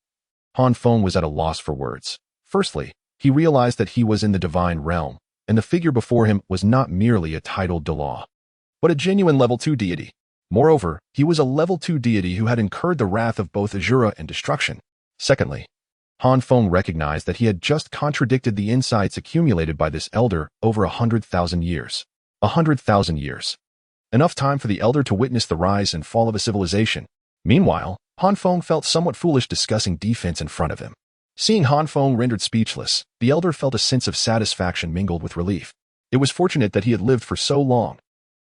Han Feng was at a loss for words. Firstly, he realized that he was in the divine realm, and the figure before him was not merely a titled Douluo, but a genuine level 2 deity. Moreover, he was a level 2 deity who had incurred the wrath of both Azura and destruction. Secondly, Han Feng recognized that he had just contradicted the insights accumulated by this elder over 100,000 years. 100,000 years. Enough time for the elder to witness the rise and fall of a civilization. Meanwhile, Han Feng felt somewhat foolish discussing defense in front of him. Seeing Han Feng rendered speechless, the elder felt a sense of satisfaction mingled with relief. It was fortunate that he had lived for so long.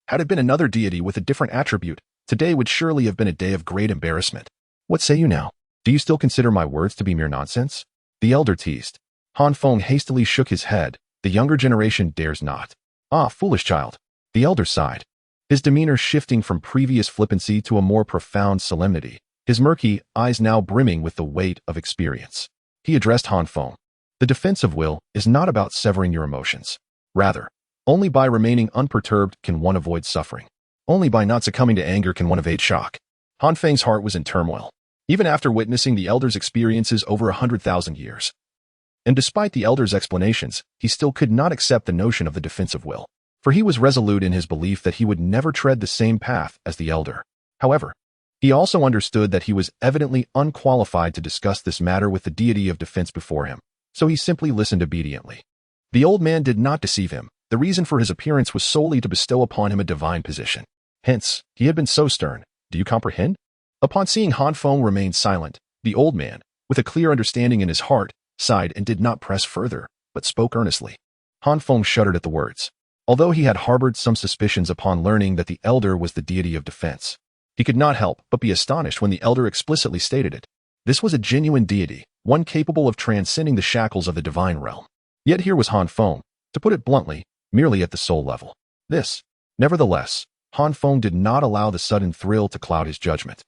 Had it been another deity with a different attribute, today would surely have been a day of great embarrassment. What say you now? Do you still consider my words to be mere nonsense? The elder teased. Han Feng hastily shook his head. The younger generation dares not. Ah, foolish child. The elder sighed, his demeanor shifting from previous flippancy to a more profound solemnity, his murky eyes now brimming with the weight of experience. He addressed Han Feng. The defense of will is not about severing your emotions. Rather, only by remaining unperturbed can one avoid suffering. Only by not succumbing to anger can one evade shock. Han Feng's heart was in turmoil, even after witnessing the elder's experiences over 100,000 years. And despite the elder's explanations, he still could not accept the notion of the defense of will, for he was resolute in his belief that he would never tread the same path as the elder. However, he also understood that he was evidently unqualified to discuss this matter with the deity of defense before him, so he simply listened obediently. The old man did not deceive him. The reason for his appearance was solely to bestow upon him a divine position. Hence, he had been so stern. Do you comprehend? Upon seeing Han Feng remain silent, the old man, with a clear understanding in his heart, sighed and did not press further, but spoke earnestly. Han Feng shuddered at the words. Although he had harbored some suspicions upon learning that the elder was the deity of defense, he could not help but be astonished when the elder explicitly stated it. This was a genuine deity, one capable of transcending the shackles of the divine realm. Yet here was Han Feng, to put it bluntly, merely at the soul level. This, nevertheless, Han Feng did not allow the sudden thrill to cloud his judgment.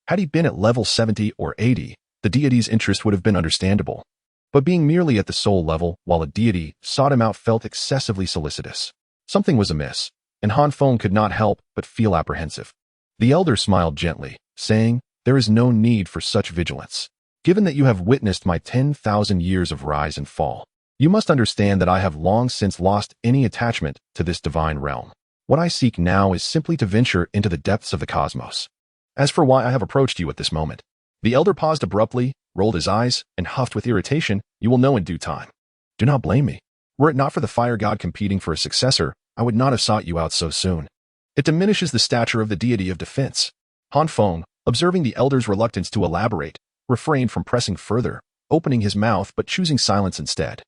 Had he been at level 70 or 80, the deity's interest would have been understandable. But being merely at the soul level, while a deity sought him out, felt excessively solicitous. Something was amiss, and Han Feng could not help but feel apprehensive. The elder smiled gently, saying, "There is no need for such vigilance. Given that you have witnessed my 10,000 years of rise and fall, you must understand that I have long since lost any attachment to this divine realm. What I seek now is simply to venture into the depths of the cosmos. As for why I have approached you at this moment," the elder paused abruptly, rolled his eyes, and huffed with irritation, "you will know in due time. Do not blame me. Were it not for the fire god competing for a successor, I would not have sought you out so soon. It diminishes the stature of the deity of defense." Han Feng, observing the elder's reluctance to elaborate, refrained from pressing further, opening his mouth but choosing silence instead.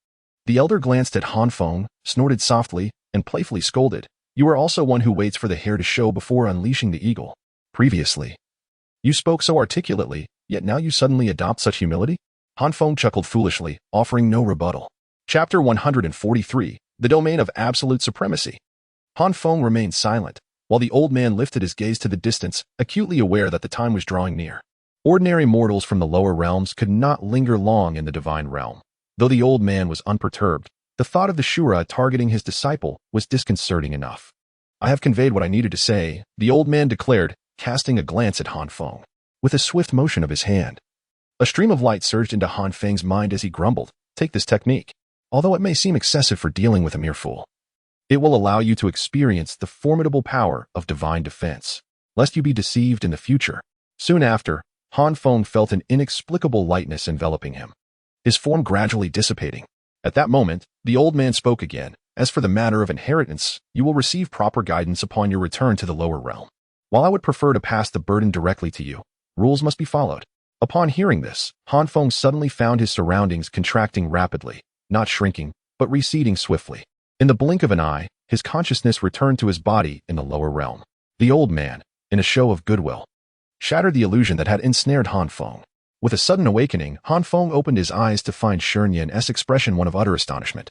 The elder glanced at Han Feng, snorted softly, and playfully scolded, "You are also one who waits for the hare to show before unleashing the eagle. Previously, you spoke so articulately, yet now you suddenly adopt such humility?" Han Feng chuckled foolishly, offering no rebuttal. Chapter 143, The Domain of Absolute Supremacy. Han Feng remained silent, while the old man lifted his gaze to the distance, acutely aware that the time was drawing near. Ordinary mortals from the lower realms could not linger long in the divine realm. Though the old man was unperturbed, the thought of the Shura targeting his disciple was disconcerting enough. "I have conveyed what I needed to say," the old man declared, casting a glance at Han Feng. With a swift motion of his hand, a stream of light surged into Han Feng's mind as he grumbled, "Take this technique. Although it may seem excessive for dealing with a mere fool, it will allow you to experience the formidable power of divine defense, lest you be deceived in the future." Soon after, Han Feng felt an inexplicable lightness enveloping him, his form gradually dissipating. At that moment, the old man spoke again. "As for the matter of inheritance, you will receive proper guidance upon your return to the lower realm. While I would prefer to pass the burden directly to you, rules must be followed." Upon hearing this, Han Feng suddenly found his surroundings contracting rapidly, not shrinking, but receding swiftly. In the blink of an eye, his consciousness returned to his body in the lower realm. The old man, in a show of goodwill, shattered the illusion that had ensnared Han Feng. With a sudden awakening, Han Feng opened his eyes to find Shernyan's expression one of utter astonishment,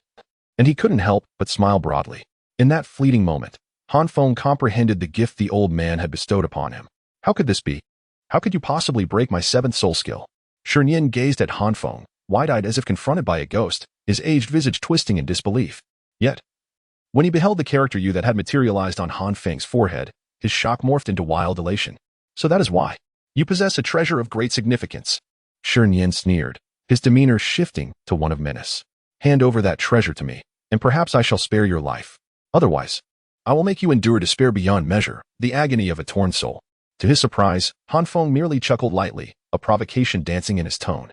and he couldn't help but smile broadly. In that fleeting moment, Han Feng comprehended the gift the old man had bestowed upon him. "How could this be? How could you possibly break my 7th soul skill?" Shernyan gazed at Han Feng, wide-eyed as if confronted by a ghost, his aged visage twisting in disbelief. Yet, when he beheld the character you that had materialized on Han Feng's forehead, his shock morphed into wild elation. "So that is why. You possess a treasure of great significance." Shernyan sneered, his demeanor shifting to one of menace. "Hand over that treasure to me, and perhaps I shall spare your life. Otherwise, I will make you endure despair beyond measure, the agony of a torn soul." To his surprise, Han Feng merely chuckled lightly, a provocation dancing in his tone.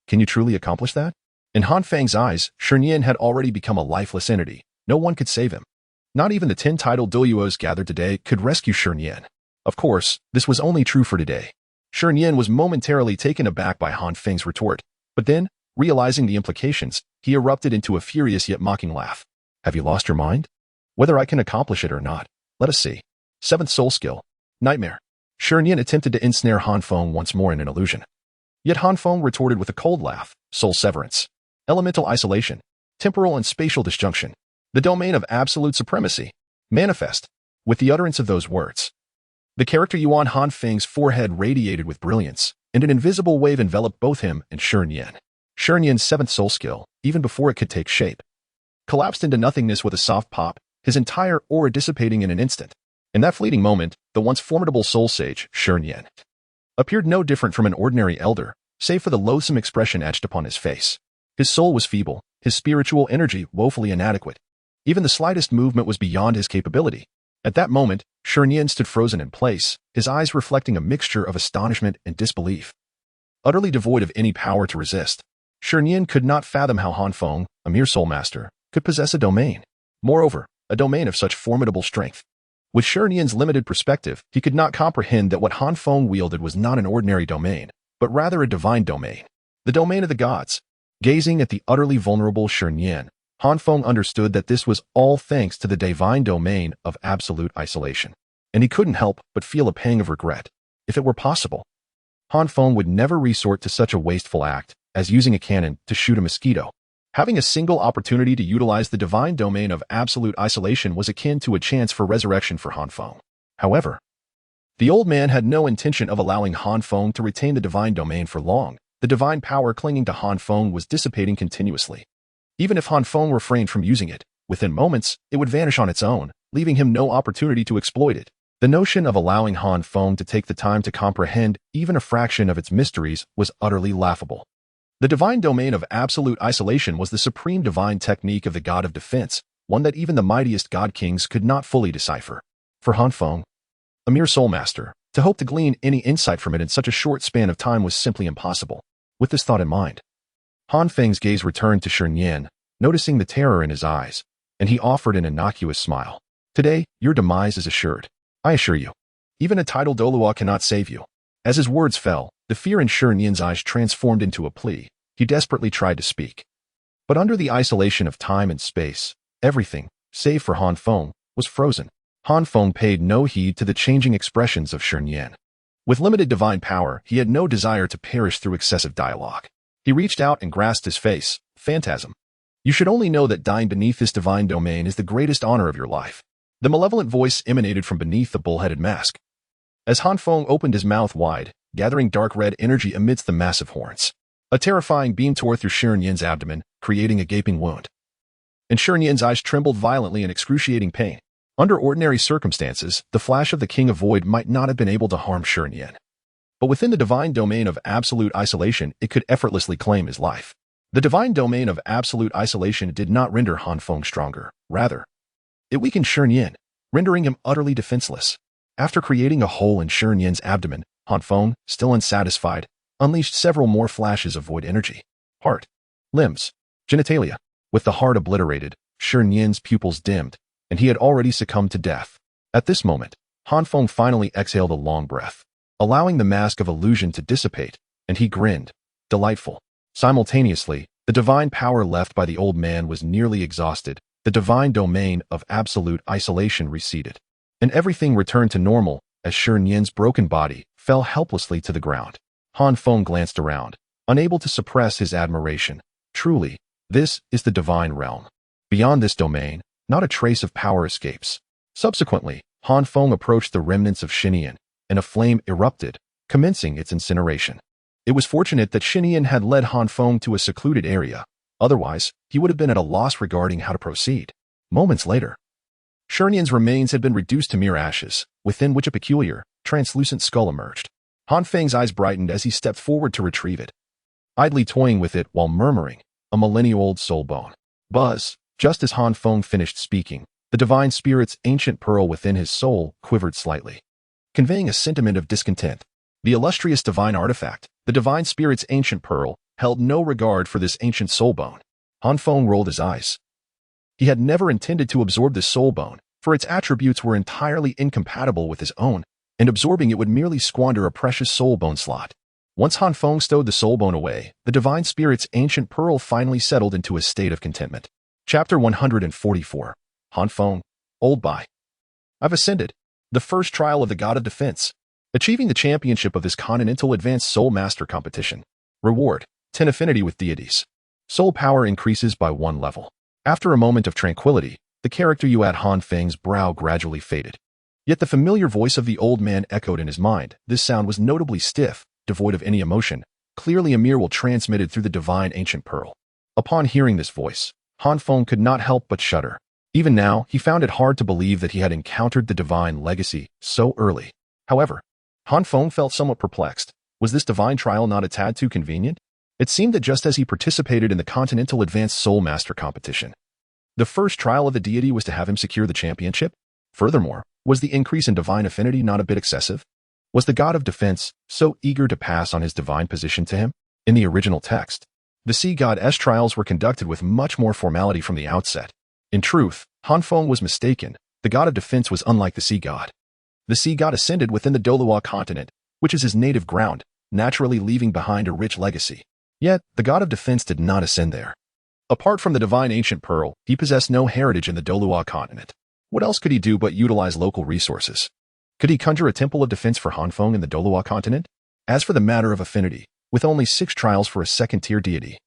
"Can you truly accomplish that?" In Han Feng's eyes, Shernyan had already become a lifeless entity. No one could save him. Not even the 10 titled Douluos gathered today could rescue Shernyan. Of course, this was only true for today. Shernyan was momentarily taken aback by Han Feng's retort, but then, realizing the implications, he erupted into a furious yet mocking laugh. "Have you lost your mind? Whether I can accomplish it or not, let us see." 7th Soul Skill, Nightmare. Shi attempted to ensnare Han Feng once more in an illusion. Yet Han Feng retorted with a cold laugh, soul severance, elemental isolation, temporal and spatial disjunction, the domain of absolute supremacy, manifest. With the utterance of those words, the character Yuan Han Feng's forehead radiated with brilliance, and an invisible wave enveloped both him and Shi Nian's 7th Soul Skill, even before it could take shape, collapsed into nothingness with a soft pop, his entire aura dissipating in an instant. In that fleeting moment, the once formidable soul sage, Shi Nian, appeared no different from an ordinary elder, save for the loathsome expression etched upon his face. His soul was feeble, his spiritual energy woefully inadequate. Even the slightest movement was beyond his capability. At that moment, Shi Nian stood frozen in place, his eyes reflecting a mixture of astonishment and disbelief. Utterly devoid of any power to resist, Shi Nian could not fathom how Han Feng, a mere soulmaster, could possess a domain. Moreover, a domain of such formidable strength. With Shi Nian's limited perspective, he could not comprehend that what Han Feng wielded was not an ordinary domain, but rather a divine domain. The domain of the gods. Gazing at the utterly vulnerable Shi Nian, Han Feng understood that this was all thanks to the divine domain of absolute isolation. And he couldn't help but feel a pang of regret. If it were possible, Han Feng would never resort to such a wasteful act as using a cannon to shoot a mosquito. Having a single opportunity to utilize the divine domain of absolute isolation was akin to a chance for resurrection for Han Feng. However, the old man had no intention of allowing Han Feng to retain the divine domain for long. The divine power clinging to Han Feng was dissipating continuously. Even if Han Feng refrained from using it, within moments, it would vanish on its own, leaving him no opportunity to exploit it. The notion of allowing Han Feng to take the time to comprehend even a fraction of its mysteries was utterly laughable. The divine domain of absolute isolation was the supreme divine technique of the god of defense, one that even the mightiest god kings could not fully decipher. For Han Feng, a mere soulmaster, to hope to glean any insight from it in such a short span of time was simply impossible. With this thought in mind, Han Feng's gaze returned to Shi Nian, noticing the terror in his eyes, and he offered an innocuous smile. Today, your demise is assured. I assure you. Even a titled Douluo cannot save you. As his words fell, the fear in Shi Nian's eyes transformed into a plea. He desperately tried to speak. But under the isolation of time and space, everything, save for Han Feng, was frozen. Han Feng paid no heed to the changing expressions of Shi Nian. With limited divine power, he had no desire to perish through excessive dialogue. He reached out and grasped his face. Phantasm. You should only know that dying beneath this divine domain is the greatest honor of your life. The malevolent voice emanated from beneath the bull-headed mask. As Han Feng opened his mouth wide, gathering dark red energy amidst the massive horns, a terrifying beam tore through Shi Nian's abdomen, creating a gaping wound. And Shi Nian's eyes trembled violently in excruciating pain. Under ordinary circumstances, the flash of the King of Void might not have been able to harm Shi Nian. But within the divine domain of absolute isolation, it could effortlessly claim his life. The divine domain of absolute isolation did not render Han Feng stronger. Rather, it weakened Shi Nian, rendering him utterly defenseless. After creating a hole in Shi Nian's abdomen, Han Feng, still unsatisfied, unleashed several more flashes of void energy. Heart, limbs, genitalia. With the heart obliterated, Shi Nian's pupils dimmed, and he had already succumbed to death. At this moment, Han Feng finally exhaled a long breath, allowing the mask of illusion to dissipate, and he grinned. Delightful. Simultaneously, the divine power left by the old man was nearly exhausted. The divine domain of absolute isolation receded, and everything returned to normal as Shi Nian's broken body fell helplessly to the ground. Han Feng glanced around, unable to suppress his admiration. Truly, this is the divine realm. Beyond this domain, not a trace of power escapes. Subsequently, Han Feng approached the remnants of Shi Nian, and a flame erupted, commencing its incineration. It was fortunate that Shi Nian had led Han Feng to a secluded area. Otherwise, he would have been at a loss regarding how to proceed. Moments later, Shi Nian's remains had been reduced to mere ashes, within which a peculiar, translucent skull emerged. Han Feng's eyes brightened as he stepped forward to retrieve it, idly toying with it while murmuring, a millennia-old soul bone. Buzz. Just as Han Feng finished speaking, the divine spirit's ancient pearl within his soul quivered slightly, conveying a sentiment of discontent. The illustrious divine artifact, the divine spirit's ancient pearl, held no regard for this ancient soul bone. Han Feng rolled his eyes. He had never intended to absorb the soul bone, for its attributes were entirely incompatible with his own, and absorbing it would merely squander a precious soul bone slot. Once Han Feng stowed the soul bone away, the divine spirit's ancient pearl finally settled into a state of contentment. Chapter 144. Han Feng, Old Bai. I've ascended. The first trial of the God of Defense. Achieving the championship of this Continental Advanced Soul Master competition. Reward: 10 affinity with deities. Soul power increases by 1 level. After a moment of tranquility, the character you at Han Feng's brow gradually faded. Yet the familiar voice of the old man echoed in his mind. This sound was notably stiff, devoid of any emotion, clearly a mere will transmitted through the divine ancient pearl. Upon hearing this voice, Han Feng could not help but shudder. Even now, he found it hard to believe that he had encountered the divine legacy so early. However, Han Feng felt somewhat perplexed. Was this divine trial not a tad too convenient? It seemed that just as he participated in the Continental Advanced Soul Master competition, the first trial of the deity was to have him secure the championship? Furthermore, was the increase in divine affinity not a bit excessive? Was the God of Defense so eager to pass on his divine position to him? In the original text, the Sea God's trials were conducted with much more formality from the outset. In truth, Han Feng was mistaken. The God of Defense was unlike the Sea God. The Sea God ascended within the Douluo continent, which is his native ground, naturally leaving behind a rich legacy. Yet, the God of Defense did not ascend there. Apart from the divine ancient pearl, he possessed no heritage in the Douluo continent. What else could he do but utilize local resources? Could he conjure a temple of defense for Han Feng in the Douluo continent? As for the matter of affinity, with only 6 trials for a second-tier deity,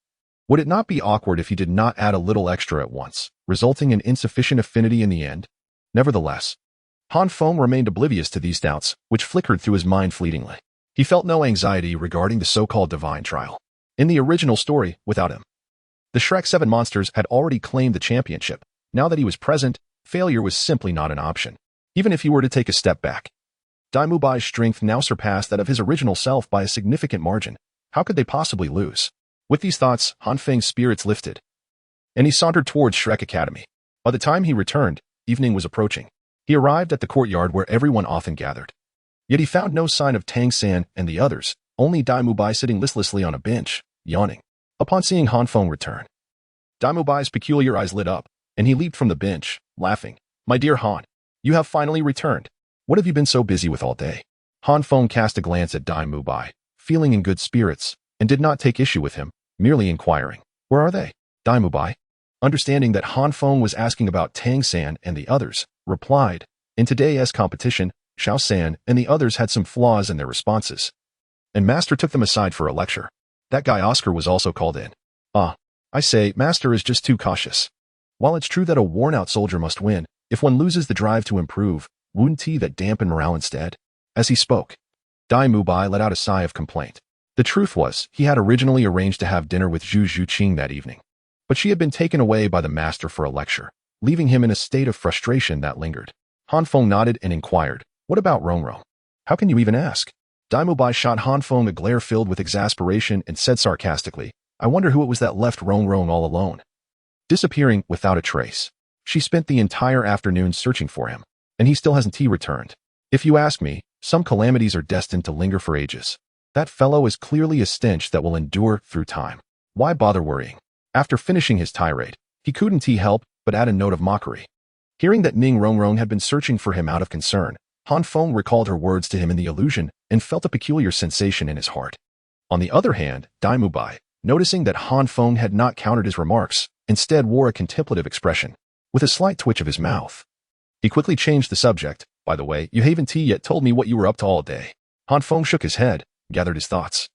would it not be awkward if he did not add a little extra at once, resulting in insufficient affinity in the end? Nevertheless, Han Feng remained oblivious to these doubts, which flickered through his mind fleetingly. He felt no anxiety regarding the so-called divine trial. In the original story, without him, the Shrek 7 monsters had already claimed the championship. Now that he was present, failure was simply not an option. Even if he were to take a step back, Dai Mubai's strength now surpassed that of his original self by a significant margin. How could they possibly lose? With these thoughts, Han Feng's spirits lifted, and he sauntered towards Shrek Academy. By the time he returned, evening was approaching. He arrived at the courtyard where everyone often gathered. Yet he found no sign of Tang San and the others, only Dai Mubai sitting listlessly on a bench, yawning. Upon seeing Han Feng return, Dai Mubai's peculiar eyes lit up, and he leaped from the bench, laughing. "My dear Han, you have finally returned. What have you been so busy with all day?" Han Feng cast a glance at Dai Mubai, feeling in good spirits, and did not take issue with him, merely inquiring, "Where are they?" Dai Mubai, understanding that Han Feng was asking about Tang San and the others, replied, "In today's competition, Xiao San and the others had some flaws in their responses, and Master took them aside for a lecture. That guy Oscar was also called in. I say, Master is just too cautious. While it's true that a worn-out soldier must win, if one loses the drive to improve, wouldn't he that dampen morale instead?" As he spoke, Dai Mubai let out a sigh of complaint. The truth was, he had originally arranged to have dinner with Zhu Zhuqing that evening, but she had been taken away by the master for a lecture, leaving him in a state of frustration that lingered. Han Feng nodded and inquired, "What about Rongrong? How can you even ask?" Dai Mubai shot Han Feng a glare filled with exasperation and said sarcastically, "I wonder who it was that left Rongrong all alone, disappearing without a trace. She spent the entire afternoon searching for him, and he still hasn't returned. If you ask me, some calamities are destined to linger for ages. That fellow is clearly a stench that will endure through time. Why bother worrying?" After finishing his tirade, he couldn't help but add a note of mockery. Hearing that Ning Rongrong had been searching for him out of concern, Han Feng recalled her words to him in the illusion and felt a peculiar sensation in his heart. On the other hand, Dai Mubai, noticing that Han Feng had not countered his remarks, instead wore a contemplative expression, with a slight twitch of his mouth. He quickly changed the subject. "By the way, you haven't yet told me what you were up to all day." Han Feng shook his head, gathered his thoughts,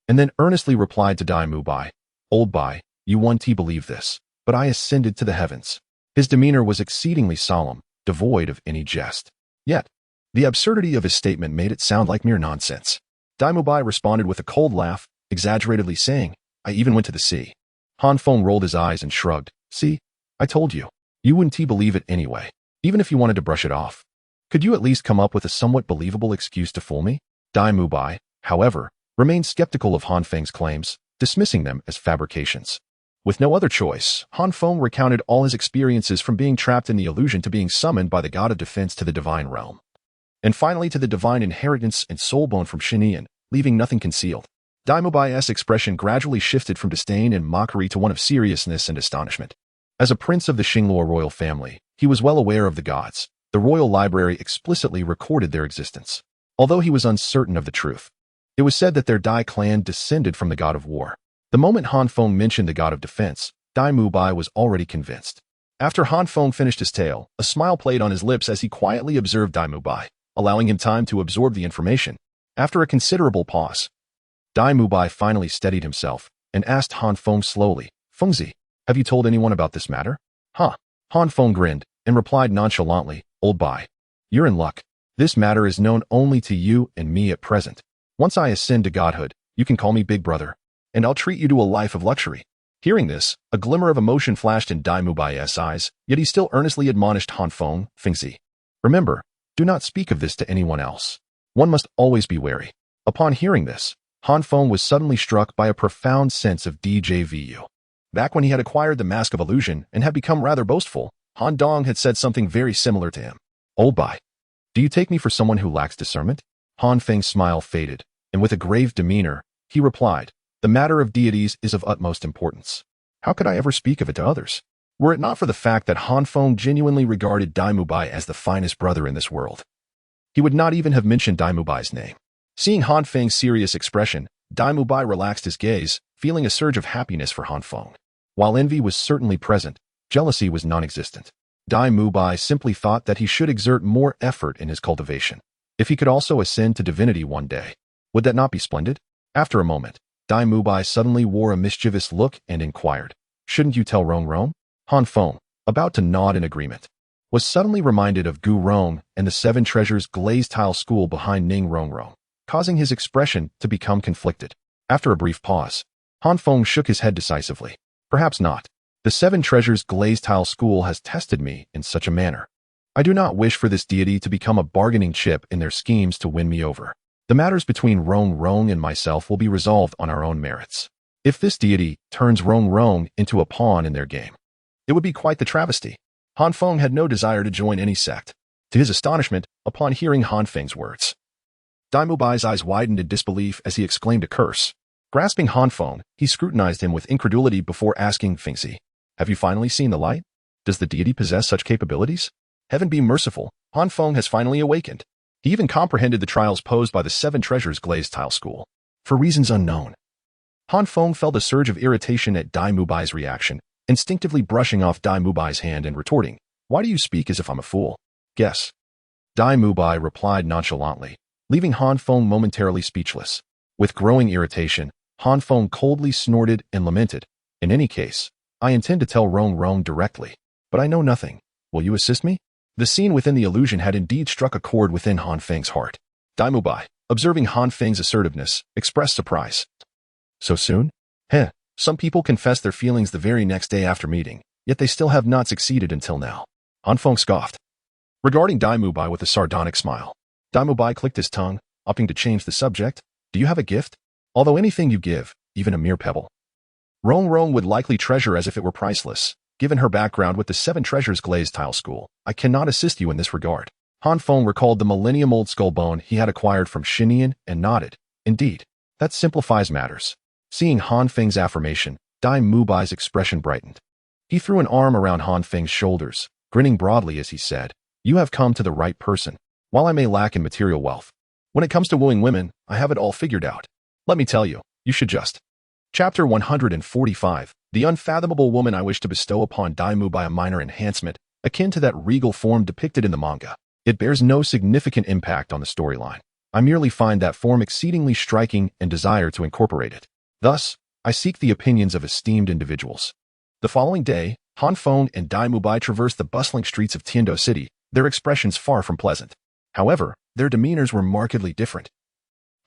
and then earnestly replied to Dai Mubai, "Old Bai, you won't believe this, but I ascended to the heavens." His demeanor was exceedingly solemn, devoid of any jest. Yet, the absurdity of his statement made it sound like mere nonsense. Dai Mubai responded with a cold laugh, exaggeratedly saying, "I even went to the sea." Han Feng rolled his eyes and shrugged. "See, I told you. You wouldn't believe it anyway, even if you wanted to brush it off. Could you at least come up with a somewhat believable excuse to fool me?" Dai Mubai, however, remained skeptical of Han Feng's claims, dismissing them as fabrications. With no other choice, Han Feng recounted all his experiences from being trapped in the illusion to being summoned by the God of Defense to the divine realm, and finally to the divine inheritance and soulbone from Shinian, leaving nothing concealed. Dai Mubai's expression gradually shifted from disdain and mockery to one of seriousness and astonishment. As a prince of the Xingluo royal family, he was well aware of the gods. The royal library explicitly recorded their existence. Although he was uncertain of the truth, it was said that their Dai clan descended from the god of war. The moment Han Feng mentioned the god of defense, Dai Mubai was already convinced. After Han Feng finished his tale, a smile played on his lips as he quietly observed Dai Mubai, allowing him time to absorb the information. After a considerable pause, Dai Mubai finally steadied himself and asked Han Feng slowly, "Fengzi, have you told anyone about this matter?" "Huh." Han Feng grinned and replied nonchalantly, "Old Bai, you're in luck. This matter is known only to you and me at present. Once I ascend to godhood, you can call me Big Brother, and I'll treat you to a life of luxury." Hearing this, a glimmer of emotion flashed in Dai Mubai's eyes, yet he still earnestly admonished Han Feng, "Fengzi, remember, do not speak of this to anyone else. One must always be wary." Upon hearing this, Han Feng was suddenly struck by a profound sense of déjà vu. Back when he had acquired the Mask of Illusion and had become rather boastful, Han Dong had said something very similar to him. "Old Bai, do you take me for someone who lacks discernment?" Han Feng's smile faded, and with a grave demeanor, he replied, "The matter of deities is of utmost importance. How could I ever speak of it to others? Were it not for the fact that Han Feng genuinely regarded Dai Mubai as the finest brother in this world, he would not even have mentioned Dai Mubai's name." Seeing Han Feng's serious expression, Dai Mubai relaxed his gaze, feeling a surge of happiness for Han Feng. While envy was certainly present, jealousy was non-existent. Dai Mubai simply thought that he should exert more effort in his cultivation. If he could also ascend to divinity one day, would that not be splendid? After a moment, Dai Mubai suddenly wore a mischievous look and inquired, "Shouldn't you tell Rong Rong?" Han Feng, about to nod in agreement, was suddenly reminded of Gu Rong and the Seven Treasures glazed tile school behind Ning Rong Rong, causing his expression to become conflicted. After a brief pause, Han Feng shook his head decisively. "Perhaps not. The Seven Treasures glazed tile school has tested me in such a manner. I do not wish for this deity to become a bargaining chip in their schemes to win me over. The matters between Rong Rong and myself will be resolved on our own merits. If this deity turns Rong Rong into a pawn in their game, it would be quite the travesty." Han Feng had no desire to join any sect. To his astonishment, upon hearing Han Feng's words, Dai Mubai's eyes widened in disbelief as he exclaimed a curse. Grasping Han Feng, he scrutinized him with incredulity before asking, "Fengzi, have you finally seen the light? Does the deity possess such capabilities?" Heaven be merciful, Han Feng has finally awakened. He even comprehended the trials posed by the Seven Treasures glazed tile school. For reasons unknown, Han Feng felt a surge of irritation at Dai Mubai's reaction, instinctively brushing off Dai Mubai's hand and retorting, "Why do you speak as if I'm a fool?" "Guess." Dai Mubai replied nonchalantly, leaving Han Feng momentarily speechless. With growing irritation, Han Feng coldly snorted and lamented, "In any case, I intend to tell Rong Rong directly, but I know nothing. Will you assist me?" The scene within the illusion had indeed struck a chord within Han Feng's heart. Dai Mubai, observing Han Feng's assertiveness, expressed surprise. "So soon? Heh, some people confess their feelings the very next day after meeting, yet they still have not succeeded until now." Han Feng scoffed, regarding Dai Mubai with a sardonic smile. Dai Mubai clicked his tongue, opting to change the subject. "Do you have a gift? Although anything you give, even a mere pebble, Rong Rong would likely treasure as if it were priceless. Given her background with the Seven Treasures glazed tile school, I cannot assist you in this regard." Han Feng recalled the millennium-old skull bone he had acquired from Xinian and nodded. "Indeed, that simplifies matters." Seeing Han Feng's affirmation, Dai Mubai's expression brightened. He threw an arm around Han Feng's shoulders, grinning broadly as he said, "You have come to the right person. While I may lack in material wealth, when it comes to wooing women, I have it all figured out. Let me tell you, you should just." Chapter 145, The Unfathomable Woman. I wish to bestow upon Dai Mubai a minor enhancement, akin to that regal form depicted in the manga. It bears no significant impact on the storyline. I merely find that form exceedingly striking and desire to incorporate it. Thus, I seek the opinions of esteemed individuals. The following day, Han Feng and Dai Mubai traversed the bustling streets of Tiando City, their expressions far from pleasant. However, their demeanors were markedly different.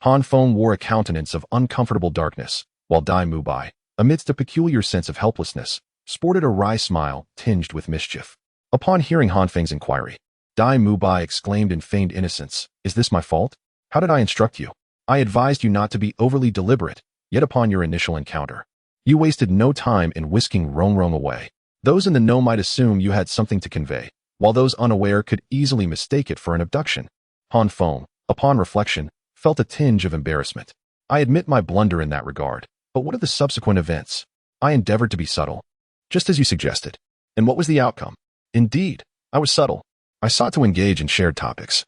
Han Feng wore a countenance of uncomfortable darkness, while Dai Mubai, amidst a peculiar sense of helplessness, sported a wry smile tinged with mischief. Upon hearing Han Feng's inquiry, Dai Mubai exclaimed in feigned innocence, "Is this my fault? How did I instruct you? I advised you not to be overly deliberate, yet upon your initial encounter, you wasted no time in whisking Rong Rong away. Those in the know might assume you had something to convey, while those unaware could easily mistake it for an abduction." Han Feng, upon reflection, felt a tinge of embarrassment. "I admit my blunder in that regard, but what of the subsequent events? I endeavored to be subtle, just as you suggested. And what was the outcome? Indeed, I was subtle. I sought to engage in shared topics.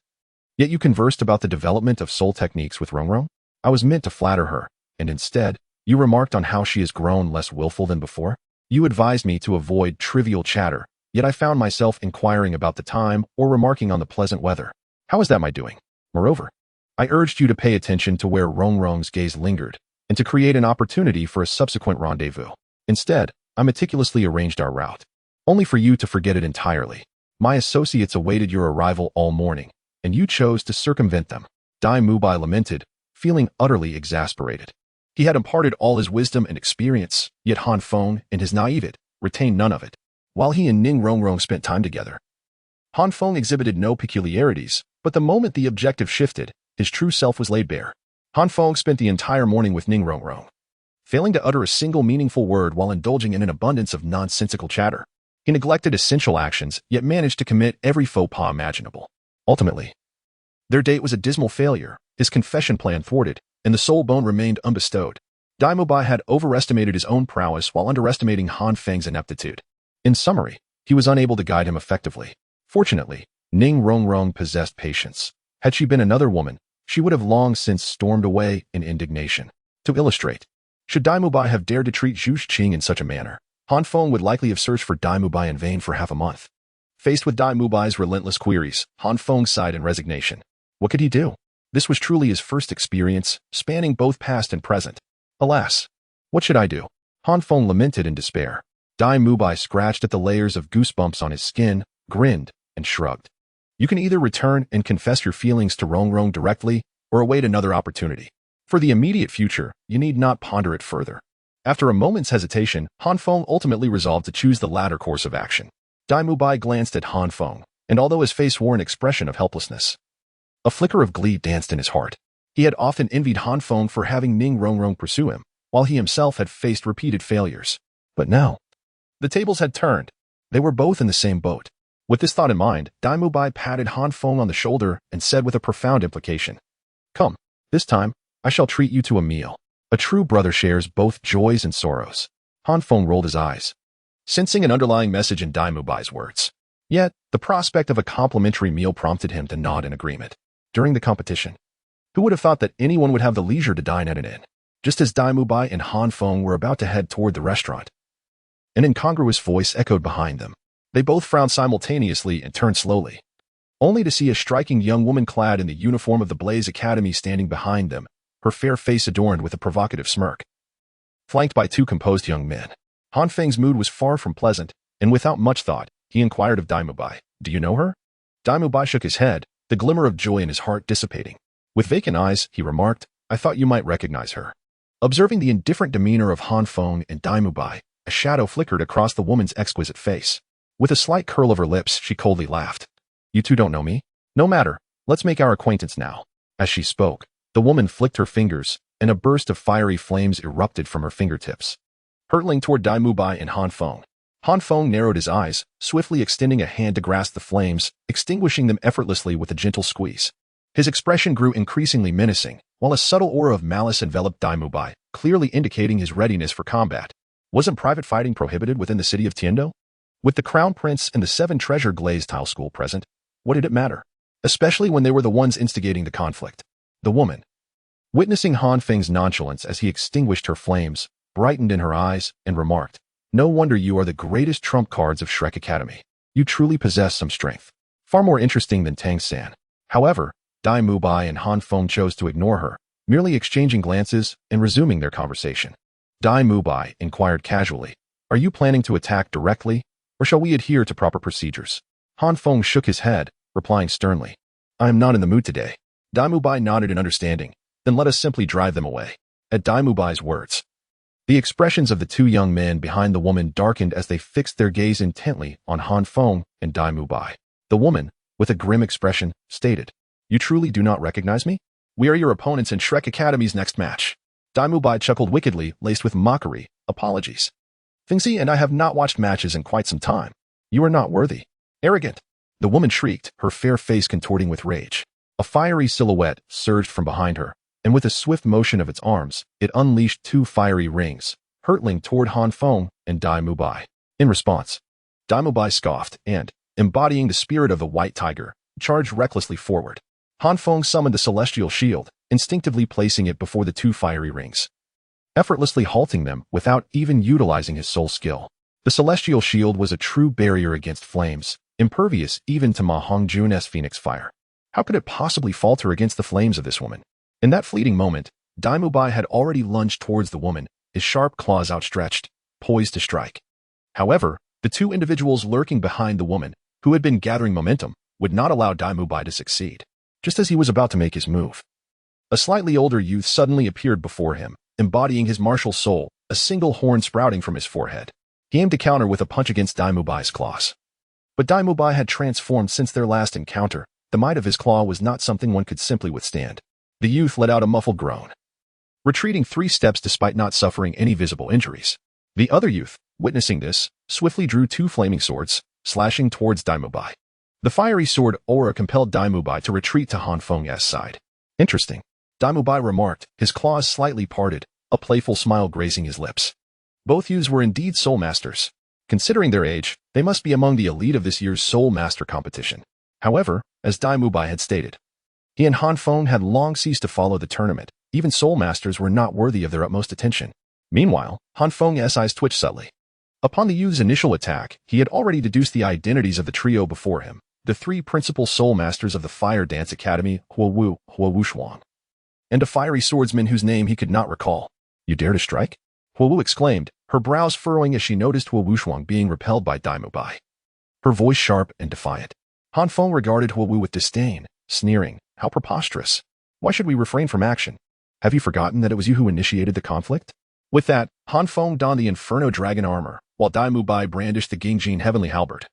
Yet you conversed about the development of soul techniques with Rong Rong? I was meant to flatter her, and instead, you remarked on how she has grown less willful than before. You advised me to avoid trivial chatter, Yet I found myself inquiring about the time or remarking on the pleasant weather. How is that my doing? Moreover, I urged you to pay attention to where Rongrong's gaze lingered and to create an opportunity for a subsequent rendezvous. Instead, I meticulously arranged our route, only for you to forget it entirely. My associates awaited your arrival all morning, and you chose to circumvent them. Dai Mubai lamented, feeling utterly exasperated. He had imparted all his wisdom and experience, yet Han Feng and his naivete retained none of it. While he and Ning Rongrong spent time together, Han Feng exhibited no peculiarities, but the moment the objective shifted, his true self was laid bare. Han Feng spent the entire morning with Ning Rongrong, failing to utter a single meaningful word while indulging in an abundance of nonsensical chatter. He neglected essential actions, yet managed to commit every faux pas imaginable. Ultimately, their date was a dismal failure, his confession plan thwarted, and the soul bone remained unbestowed. Dai Mubai had overestimated his own prowess while underestimating Han Feng's ineptitude. In summary, he was unable to guide him effectively. Fortunately, Ning Rongrong possessed patience. Had she been another woman, she would have long since stormed away in indignation. To illustrate, should Dai Mubai have dared to treat Zhu Qing in such a manner, Han Feng would likely have searched for Dai Mubai in vain for half a month. Faced with Dai Mubai's relentless queries, Han Feng sighed in resignation. What could he do? This was truly his first experience, spanning both past and present. Alas, what should I do? Han Feng lamented in despair. Dai Mubai scratched at the layers of goosebumps on his skin, grinned, and shrugged. You can either return and confess your feelings to Rongrong directly, or await another opportunity. For the immediate future, you need not ponder it further. After a moment's hesitation, Han Feng ultimately resolved to choose the latter course of action. Dai Mubai glanced at Han Feng, and although his face wore an expression of helplessness, a flicker of glee danced in his heart. He had often envied Han Feng for having Ning Rongrong pursue him, while he himself had faced repeated failures. But now, the tables had turned. They were both in the same boat. With this thought in mind, Dai Mubai patted Han Feng on the shoulder and said with a profound implication, "Come, this time, I shall treat you to a meal. A true brother shares both joys and sorrows." Han Feng rolled his eyes, sensing an underlying message in Dai Mubai's words. Yet, the prospect of a complimentary meal prompted him to nod in agreement. During the competition, who would have thought that anyone would have the leisure to dine at an inn? Just as Dai Mubai and Han Feng were about to head toward the restaurant, an incongruous voice echoed behind them. They both frowned simultaneously and turned slowly, only to see a striking young woman clad in the uniform of the Blaze Academy standing behind them, her fair face adorned with a provocative smirk. Flanked by two composed young men, Han Feng's mood was far from pleasant, and without much thought, he inquired of Dai Mubai, "Do you know her?" Dai Mubai shook his head, the glimmer of joy in his heart dissipating. With vacant eyes, he remarked, "I thought you might recognize her." Observing the indifferent demeanor of Han Feng and Dai Mubai, a shadow flickered across the woman's exquisite face. With a slight curl of her lips, she coldly laughed. "You two don't know me? No matter, let's make our acquaintance now." As she spoke, the woman flicked her fingers, and a burst of fiery flames erupted from her fingertips, hurtling toward Dai Mubai and Han Feng. Han Feng narrowed his eyes, swiftly extending a hand to grasp the flames, extinguishing them effortlessly with a gentle squeeze. His expression grew increasingly menacing, while a subtle aura of malice enveloped Dai Mubai, clearly indicating his readiness for combat. Wasn't private fighting prohibited within the city of Tiando? With the Crown Prince and the 7 Treasure Glaze Tile School present, what did it matter? Especially when they were the ones instigating the conflict. The woman, witnessing Han Feng's nonchalance as he extinguished her flames, brightened in her eyes and remarked, "No wonder you are the greatest trump cards of Shrek Academy. You truly possess some strength. Far more interesting than Tang-san." However, Dai Mubai and Han Feng chose to ignore her, merely exchanging glances and resuming their conversation. Dai Mubai inquired casually, "Are you planning to attack directly, or shall we adhere to proper procedures?" Han Feng shook his head, replying sternly, "I am not in the mood today." Dai Mubai nodded in understanding, "Then let us simply drive them away." At Dai Mubai's words, the expressions of the two young men behind the woman darkened as they fixed their gaze intently on Han Feng and Dai Mubai. The woman, with a grim expression, stated, "You truly do not recognize me? We are your opponents in Shrek Academy's next match." Dai Mubai chuckled wickedly, laced with mockery. "Apologies. Fengzi and I have not watched matches in quite some time. You are not worthy. Arrogant." The woman shrieked, her fair face contorting with rage. A fiery silhouette surged from behind her, and with a swift motion of its arms, it unleashed 2 fiery rings, hurtling toward Han Feng and Dai Mubai. In response, Dai Mubai scoffed and, embodying the spirit of the white tiger, charged recklessly forward. Han Feng summoned the celestial shield, instinctively placing it before the 2 fiery rings, effortlessly halting them without even utilizing his soul skill. The celestial shield was a true barrier against flames, impervious even to Ma Hongjun's phoenix fire. How could it possibly falter against the flames of this woman? In that fleeting moment, Daimubai had already lunged towards the woman, his sharp claws outstretched, poised to strike. However, the two individuals lurking behind the woman, who had been gathering momentum, would not allow Daimubai to succeed. Just as he was about to make his move, a slightly older youth suddenly appeared before him, embodying his martial soul, a single horn sprouting from his forehead. He aimed to counter with a punch against Daimubai's claws. But Daimubai had transformed since their last encounter. The might of his claw was not something one could simply withstand. The youth let out a muffled groan, retreating 3 steps despite not suffering any visible injuries. The other youth, witnessing this, swiftly drew 2 flaming swords, slashing towards Daimubai. The fiery sword aura compelled Daimubai to retreat to Han Feng's side. Interesting, Daimubai remarked, his claws slightly parted, a playful smile grazing his lips. Both youths were indeed Soulmasters. Considering their age, they must be among the elite of this year's Soulmaster competition. However, as Daimubai had stated, he and Han Feng had long ceased to follow the tournament. Even Soulmasters were not worthy of their utmost attention. Meanwhile, Han Feng's eyes twitched subtly. Upon the youth's initial attack, he had already deduced the identities of the trio before him, the 3 principal Soulmasters of the Fire Dance Academy, Huowu, Huowu Shuang, and a fiery swordsman whose name he could not recall. You dare to strike? Huowu exclaimed, her brows furrowing as she noticed Huowu Shuang being repelled by Daimubai. Her voice sharp and defiant. Han Feng regarded Huowu with disdain, sneering, how preposterous. Why should we refrain from action? Have you forgotten that it was you who initiated the conflict? With that, Han Feng donned the Inferno Dragon armor, while Daimubai brandished the Gingjin Heavenly Halberd.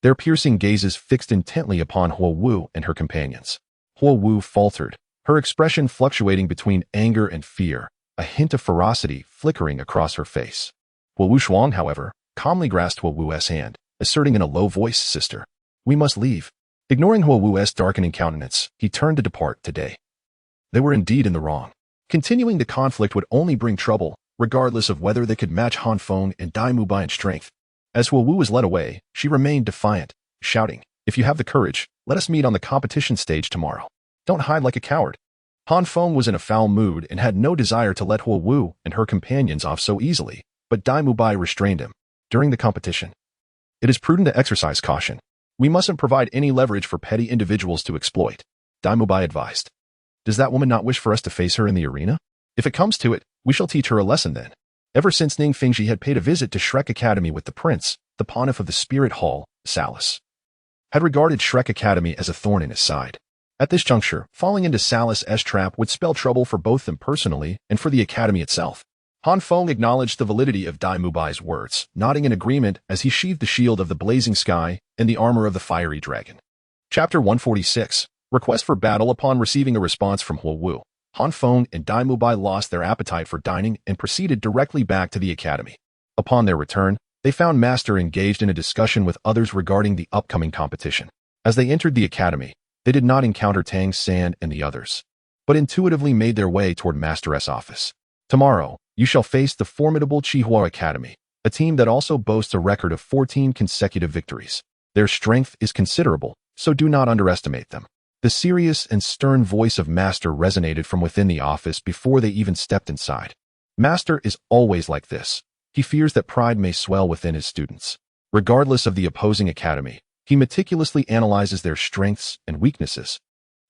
Their piercing gazes fixed intently upon Huowu and her companions. Huowu faltered, her expression fluctuating between anger and fear, a hint of ferocity flickering across her face. Huowu Shuang, however, calmly grasped Huowu's hand, asserting in a low voice, sister, we must leave. Ignoring Huowu's darkening countenance, he turned to depart today. They were indeed in the wrong. Continuing the conflict would only bring trouble, regardless of whether they could match Han Feng and Daimubai in strength. As Huowu was led away, she remained defiant, shouting, if you have the courage, let us meet on the competition stage tomorrow. Don't hide like a coward. Han Feng was in a foul mood and had no desire to let Huowu and her companions off so easily, but Daimubai restrained him. During the competition, it is prudent to exercise caution. We mustn't provide any leverage for petty individuals to exploit, Daimubai advised. Does that woman not wish for us to face her in the arena? If it comes to it, we shall teach her a lesson then. Ever since Ning Fengji had paid a visit to Shrek Academy with the prince, the pontiff of the Spirit Hall, Salus had regarded Shrek Academy as a thorn in his side. At this juncture, falling into Salus's trap would spell trouble for both them personally and for the academy itself. Han Feng acknowledged the validity of Daimubai's words, nodding in agreement as he sheathed the shield of the blazing sky and the armor of the fiery dragon. Chapter 146. Request for battle. Upon receiving a response from Huowu, Han Feng and Daimubai lost their appetite for dining and proceeded directly back to the academy. Upon their return, they found Master engaged in a discussion with others regarding the upcoming competition. As they entered the academy, they did not encounter Tang San and the others, but intuitively made their way toward Master's office. Tomorrow, you shall face the formidable Qihua Academy, a team that also boasts a record of 14 consecutive victories. Their strength is considerable, so do not underestimate them. The serious and stern voice of Master resonated from within the office before they even stepped inside. Master is always like this. He fears that pride may swell within his students. Regardless of the opposing academy, he meticulously analyzes their strengths and weaknesses,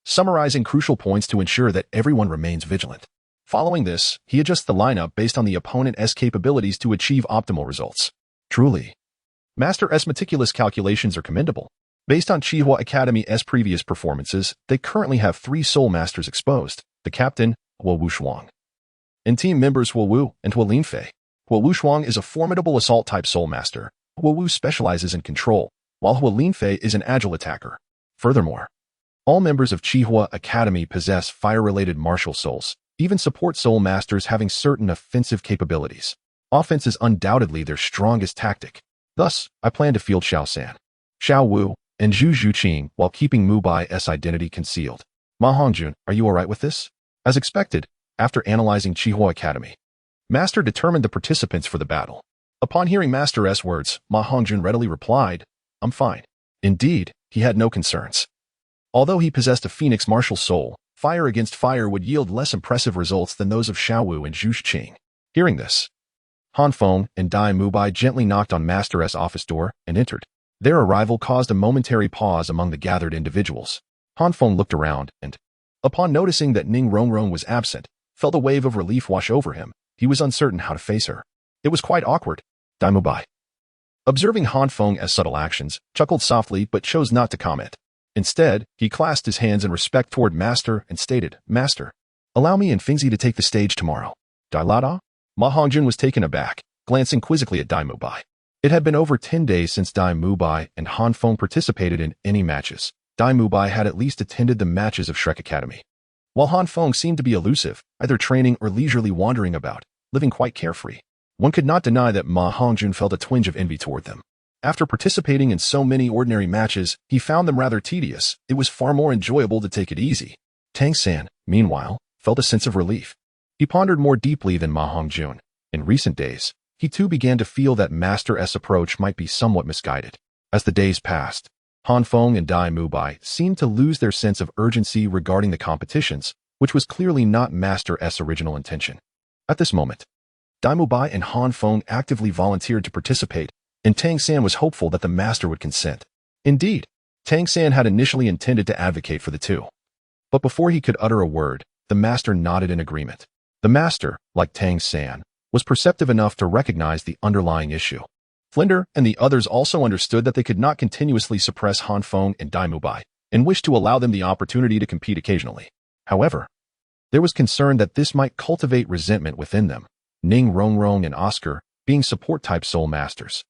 summarizing crucial points to ensure that everyone remains vigilant. Following this, he adjusts the lineup based on the opponent's capabilities to achieve optimal results. Truly, Master's meticulous calculations are commendable. Based on Qihua Academy's previous performances, they currently have 3 Soul Masters exposed, the captain, Huowu Shuang, and team members Huowu and Huolin Fei. Huowu Shuang is a formidable assault-type Soul Master. Huowu specializes in control, while Huolin Fei is an agile attacker. Furthermore, all members of Qihua Academy possess fire-related martial souls, even support Soul Masters having certain offensive capabilities. Offense is undoubtedly their strongest tactic. Thus, I plan to field Xiao San, Xiao Wu, and Zhu Zhuqing while keeping Mubai's identity concealed. Ma Hongjun, are you alright with this? As expected, after analyzing Qihua Academy, Master determined the participants for the battle. Upon hearing Master's words, Ma Hongjun readily replied, I'm fine. Indeed, he had no concerns. Although he possessed a phoenix martial soul, fire against fire would yield less impressive results than those of Xiao Wu and Zhu Zhuqing. Hearing this, Han Feng and Dai Mubai gently knocked on Master S' office door and entered. Their arrival caused a momentary pause among the gathered individuals. Han Feng looked around and, upon noticing that Ning Rongrong was absent, felt a wave of relief wash over him. He was uncertain how to face her. It was quite awkward. Dai Mubai, observing Han Feng as subtle actions, chuckled softly but chose not to comment. Instead, he clasped his hands in respect toward Master and stated, "Master, allow me and Fengzi to take the stage tomorrow." Dai Lada? Ma Hongjun was taken aback, glancing quizzically at Dai Mubai. It had been over 10 days since Dai Mubai and Han Feng participated in any matches. Dai Mubai had at least attended the matches of Shrek Academy, while Han Feng seemed to be elusive, either training or leisurely wandering about, living quite carefree. One could not deny that Ma Hongjun felt a twinge of envy toward them. After participating in so many ordinary matches, he found them rather tedious. It was far more enjoyable to take it easy. Tang San, meanwhile, felt a sense of relief. He pondered more deeply than Ma Hongjun. In recent days, he too began to feel that Master S' approach might be somewhat misguided. As the days passed, Han Feng and Dai Mubai seemed to lose their sense of urgency regarding the competitions, which was clearly not Master S' original intention. At this moment, Dai Mubai and Han Feng actively volunteered to participate, and Tang San was hopeful that the master would consent. Indeed, Tang San had initially intended to advocate for the two. But before he could utter a word, the master nodded in agreement. The master, like Tang San, was perceptive enough to recognize the underlying issue. Flinder and the others also understood that they could not continuously suppress Han Feng and Dai Mubai, and wished to allow them the opportunity to compete occasionally. However, there was concern that this might cultivate resentment within them. Ning Rongrong and Oscar, being support-type soul masters,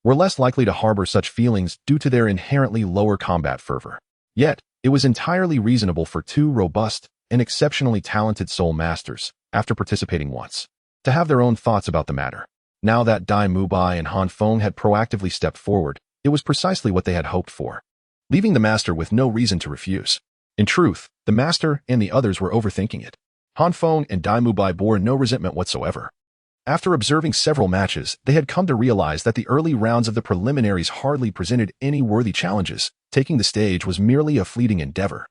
were less likely to harbor such feelings due to their inherently lower combat fervor. Yet, it was entirely reasonable for two robust and exceptionally talented soul masters, after participating once, to have their own thoughts about the matter. Now that Dai Mubai and Han Feng had proactively stepped forward, it was precisely what they had hoped for, leaving the master with no reason to refuse. In truth, the master and the others were overthinking it. Han Feng and Dai Mubai bore no resentment whatsoever. After observing several matches, they had come to realize that the early rounds of the preliminaries hardly presented any worthy challenges. Taking the stage was merely a fleeting endeavor,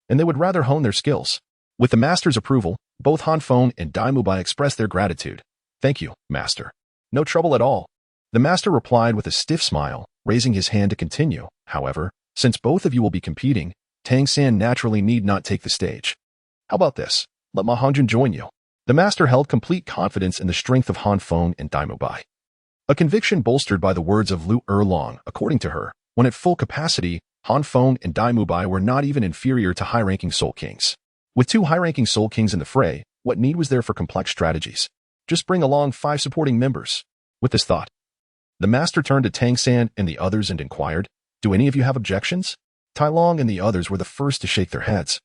and they would rather hone their skills. With the master's approval, both Han Feng and Dai Mubai expressed their gratitude. "Thank you, master. No trouble at all." The master replied with a stiff smile, raising his hand to continue. "However, since both of you will be competing, Tang San naturally need not take the stage. How about this? Let Ma Hongjun join you." The master held complete confidence in the strength of Han Feng and Dai Mubai, a conviction bolstered by the words of Lu Erlong. According to her, when at full capacity, Han Feng and Dai Mubai were not even inferior to high-ranking Soul Kings. With two high-ranking Soul Kings in the fray, what need was there for complex strategies? Just bring along 5 supporting members. With this thought, the master turned to Tang San and the others and inquired, "Do any of you have objections?" Tai Long and the others were the first to shake their heads,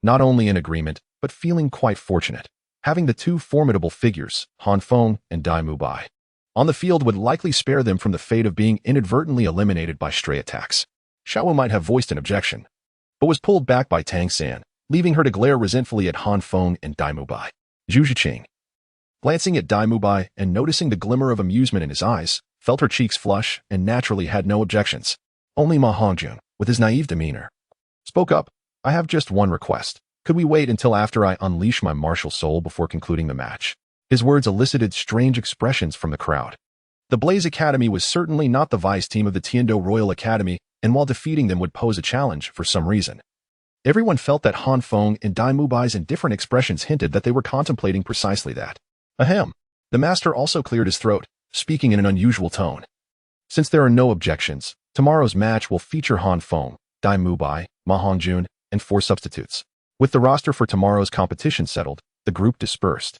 not only in agreement, but feeling quite fortunate. Having the two formidable figures, Han Feng and Dai Mubai, on the field would likely spare them from the fate of being inadvertently eliminated by stray attacks. Xiaowu might have voiced an objection, but was pulled back by Tang San, leaving her to glare resentfully at Han Feng and Dai Mubai. Zhu Zhiqing, glancing at Dai Mubai and noticing the glimmer of amusement in his eyes, felt her cheeks flush and naturally had no objections. Only Ma Hongjun, with his naive demeanor, spoke up. "I have just one request. Could we wait until after I unleash my martial soul before concluding the match?" His words elicited strange expressions from the crowd. The Blaze Academy was certainly not the vice team of the Tiando Royal Academy, and while defeating them would pose a challenge for some reason, everyone felt that Han Feng and Dai Mubai's indifferent expressions hinted that they were contemplating precisely that. Ahem. The master also cleared his throat, speaking in an unusual tone. "Since there are no objections, tomorrow's match will feature Han Feng, Dai Mubai, Ma Hongjun, and 4 substitutes. With the roster for tomorrow's competition settled, the group dispersed.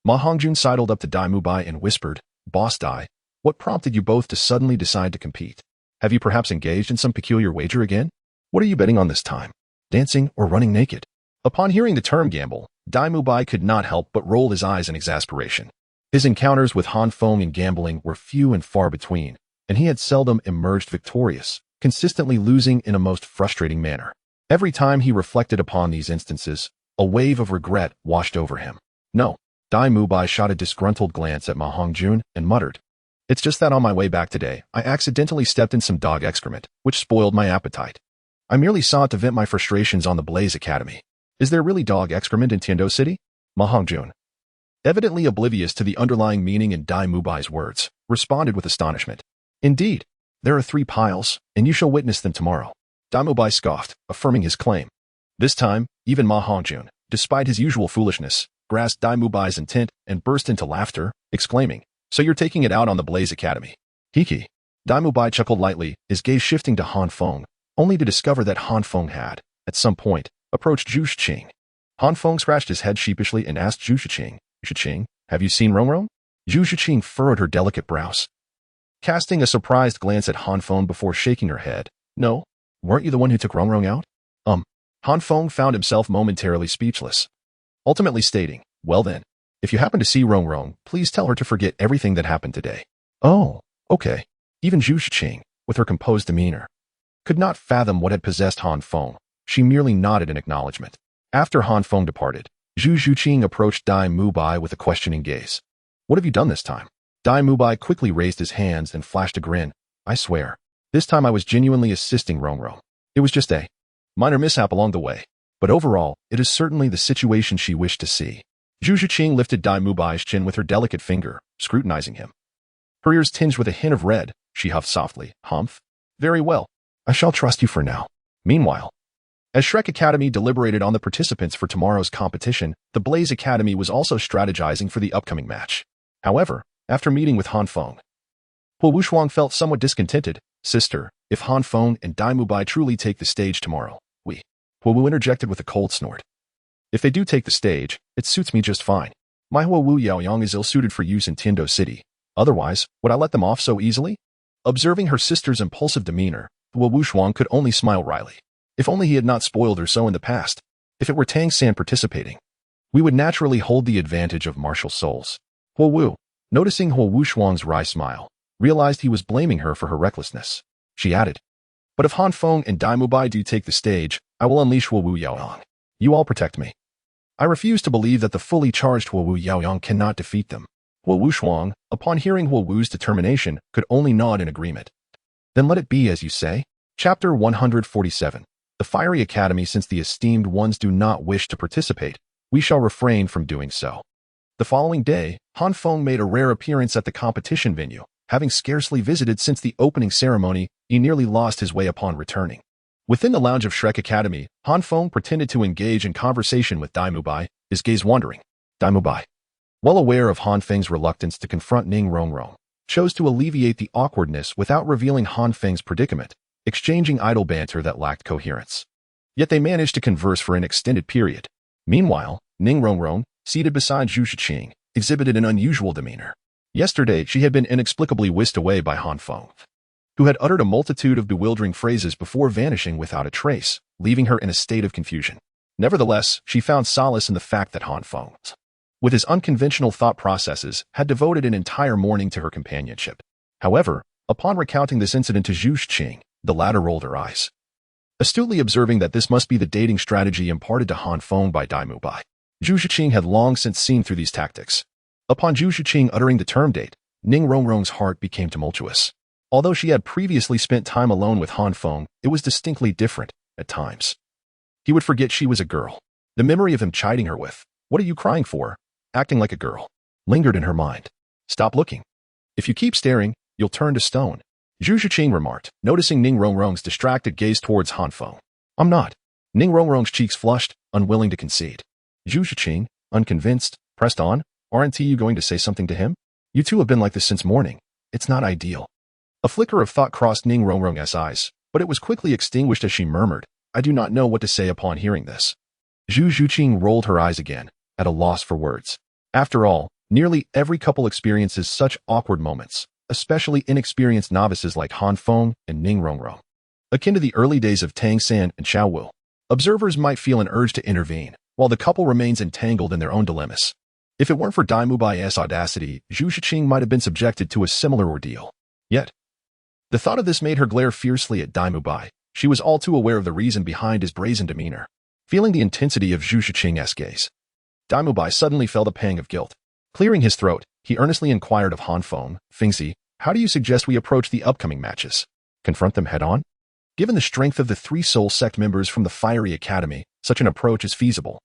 Ma Hongjun sidled up to Dai Mubai and whispered, "Boss Dai, what prompted you both to suddenly decide to compete? Have you perhaps engaged in some peculiar wager again? What are you betting on this time? Dancing or running naked?" Upon hearing the term gamble, Dai Mubai could not help but roll his eyes in exasperation. His encounters with Han Feng in gambling were few and far between, and he had seldom emerged victorious, consistently losing in a most frustrating manner. Every time he reflected upon these instances, a wave of regret washed over him. "No." Dai Mubai shot a disgruntled glance at Ma Hongjun and muttered, "It's just that on my way back today, I accidentally stepped in some dog excrement, which spoiled my appetite. I merely saw it to vent my frustrations on the Blaze Academy. Is there really dog excrement in Tiando City?" Ma Hongjun, evidently oblivious to the underlying meaning in Dai Mubai's words, responded with astonishment. Indeed, there are 3 piles, and you shall witness them tomorrow. Dai Mubai scoffed, affirming his claim. This time, even Ma Hongjun, despite his usual foolishness, grasped Dai Mubai's intent and burst into laughter, exclaiming, "So you're taking it out on the Blaze Academy?" Hiki. Dai Mubai chuckled lightly, his gaze shifting to Han Feng, only to discover that Han Feng had, at some point, approached Zhu Shiqing. Han Feng scratched his head sheepishly and asked Zhu Shiqing, "Shiqing, have you seen Rongrong?" Zhu Shiqing furrowed her delicate brows, casting a surprised glance at Han Feng before shaking her head. "No, weren't you the one who took Rongrong out?" Han Feng found himself momentarily speechless, ultimately stating, "Well then, if you happen to see Rongrong, please tell her to forget everything that happened today." "Oh, okay." Even Zhu Shiqing, with her composed demeanor, could not fathom what had possessed Han Feng. She merely nodded in acknowledgement. After Han Feng departed, Zhu Shiqing approached Dai Mubai with a questioning gaze. "What have you done this time?" Dai Mubai quickly raised his hands and flashed a grin. "I swear, this time I was genuinely assisting Rongrong. It was just a minor mishap along the way, but overall, it is certainly the situation she wished to see." Zhu Shiqing lifted Dai Mubai's chin with her delicate finger, scrutinizing him. Her ears tinged with a hint of red, she huffed softly, "Humph. Very well. I shall trust you for now." Meanwhile, as Shrek Academy deliberated on the participants for tomorrow's competition, the Blaze Academy was also strategizing for the upcoming match. However, after meeting with Han Feng, Huo Wushuang felt somewhat discontented. "Sister, if Han Feng and Dai Mubai truly take the stage tomorrow, Huo Wu interjected with a cold snort. "If they do take the stage, it suits me just fine. My Huo Wu Yaoyang is ill-suited for use in Tiando City. Otherwise, would I let them off so easily?" Observing her sister's impulsive demeanor, Huo Wushuang could only smile wryly. If only he had not spoiled her so in the past. If it were Tang San participating, we would naturally hold the advantage of martial souls. Huo Wu, noticing Huo Wushuang's wry smile, realized he was blaming her for her recklessness. She added, "But if Han Feng and Dai Mubai do take the stage, I will unleash Huo Wu Yaoyang. You all protect me." I refuse to believe that the fully charged Huo Wu Yaoyang cannot defeat them. Huo Wushuang, upon hearing Huo Wu's determination, could only nod in agreement. "Then let it be as you say." Chapter 147. The Fiery Academy. Since the esteemed ones do not wish to participate, we shall refrain from doing so. The following day, Han Feng made a rare appearance at the competition venue. Having scarcely visited since the opening ceremony, he nearly lost his way upon returning. Within the lounge of Shrek Academy, Han Feng pretended to engage in conversation with Dai Mubai, his gaze wandering. Dai Mubai, well aware of Han Feng's reluctance to confront Ning Rongrong, chose to alleviate the awkwardness without revealing Han Feng's predicament, exchanging idle banter that lacked coherence. Yet they managed to converse for an extended period. Meanwhile, Ning Rongrong, seated beside Zhu Shiqing, exhibited an unusual demeanor. Yesterday, she had been inexplicably whisked away by Han Feng, who had uttered a multitude of bewildering phrases before vanishing without a trace, leaving her in a state of confusion. Nevertheless, she found solace in the fact that Han Feng, with his unconventional thought processes, had devoted an entire morning to her companionship. However, upon recounting this incident to Zhu Shiqing, the latter rolled her eyes, astutely observing that this must be the dating strategy imparted to Han Feng by Dai Mubai. Zhu Shiqing had long since seen through these tactics. Upon Zhu Shiqing uttering the term date, Ning Rongrong's heart became tumultuous. Although she had previously spent time alone with Han Feng, it was distinctly different, at times. He would forget she was a girl. The memory of him chiding her with, "What are you crying for?" acting like a girl, lingered in her mind. "Stop looking. If you keep staring, you'll turn to stone," Zhu Shiqing remarked, noticing Ning Rongrong's distracted gaze towards Han Feng. "I'm not." Ning Rongrong's cheeks flushed, unwilling to concede. Zhu Shiqing, unconvinced, pressed on, "Aren't you going to say something to him? You two have been like this since morning. It's not ideal." A flicker of thought crossed Ning Rongrong's eyes, but it was quickly extinguished as she murmured, "I do not know what to say upon hearing this." Zhu Shiqing rolled her eyes again, at a loss for words. After all, nearly every couple experiences such awkward moments, especially inexperienced novices like Han Feng and Ning Rongrong. Akin to the early days of Tang San and Xiao Wu, observers might feel an urge to intervene, while the couple remains entangled in their own dilemmas. If it weren't for Dai Mubai's audacity, Zhu Shiqing might have been subjected to a similar ordeal. Yet, the thought of this made her glare fiercely at Dai Mubai. She was all too aware of the reason behind his brazen demeanor. Feeling the intensity of Zhu Shiqing's gaze, Dai Mubai suddenly felt a pang of guilt. Clearing his throat, he earnestly inquired of Han Feng, "Fengzi, how do you suggest we approach the upcoming matches? Confront them head-on?" Given the strength of the 3 Soul Sect members from the Fiery Academy, such an approach is feasible.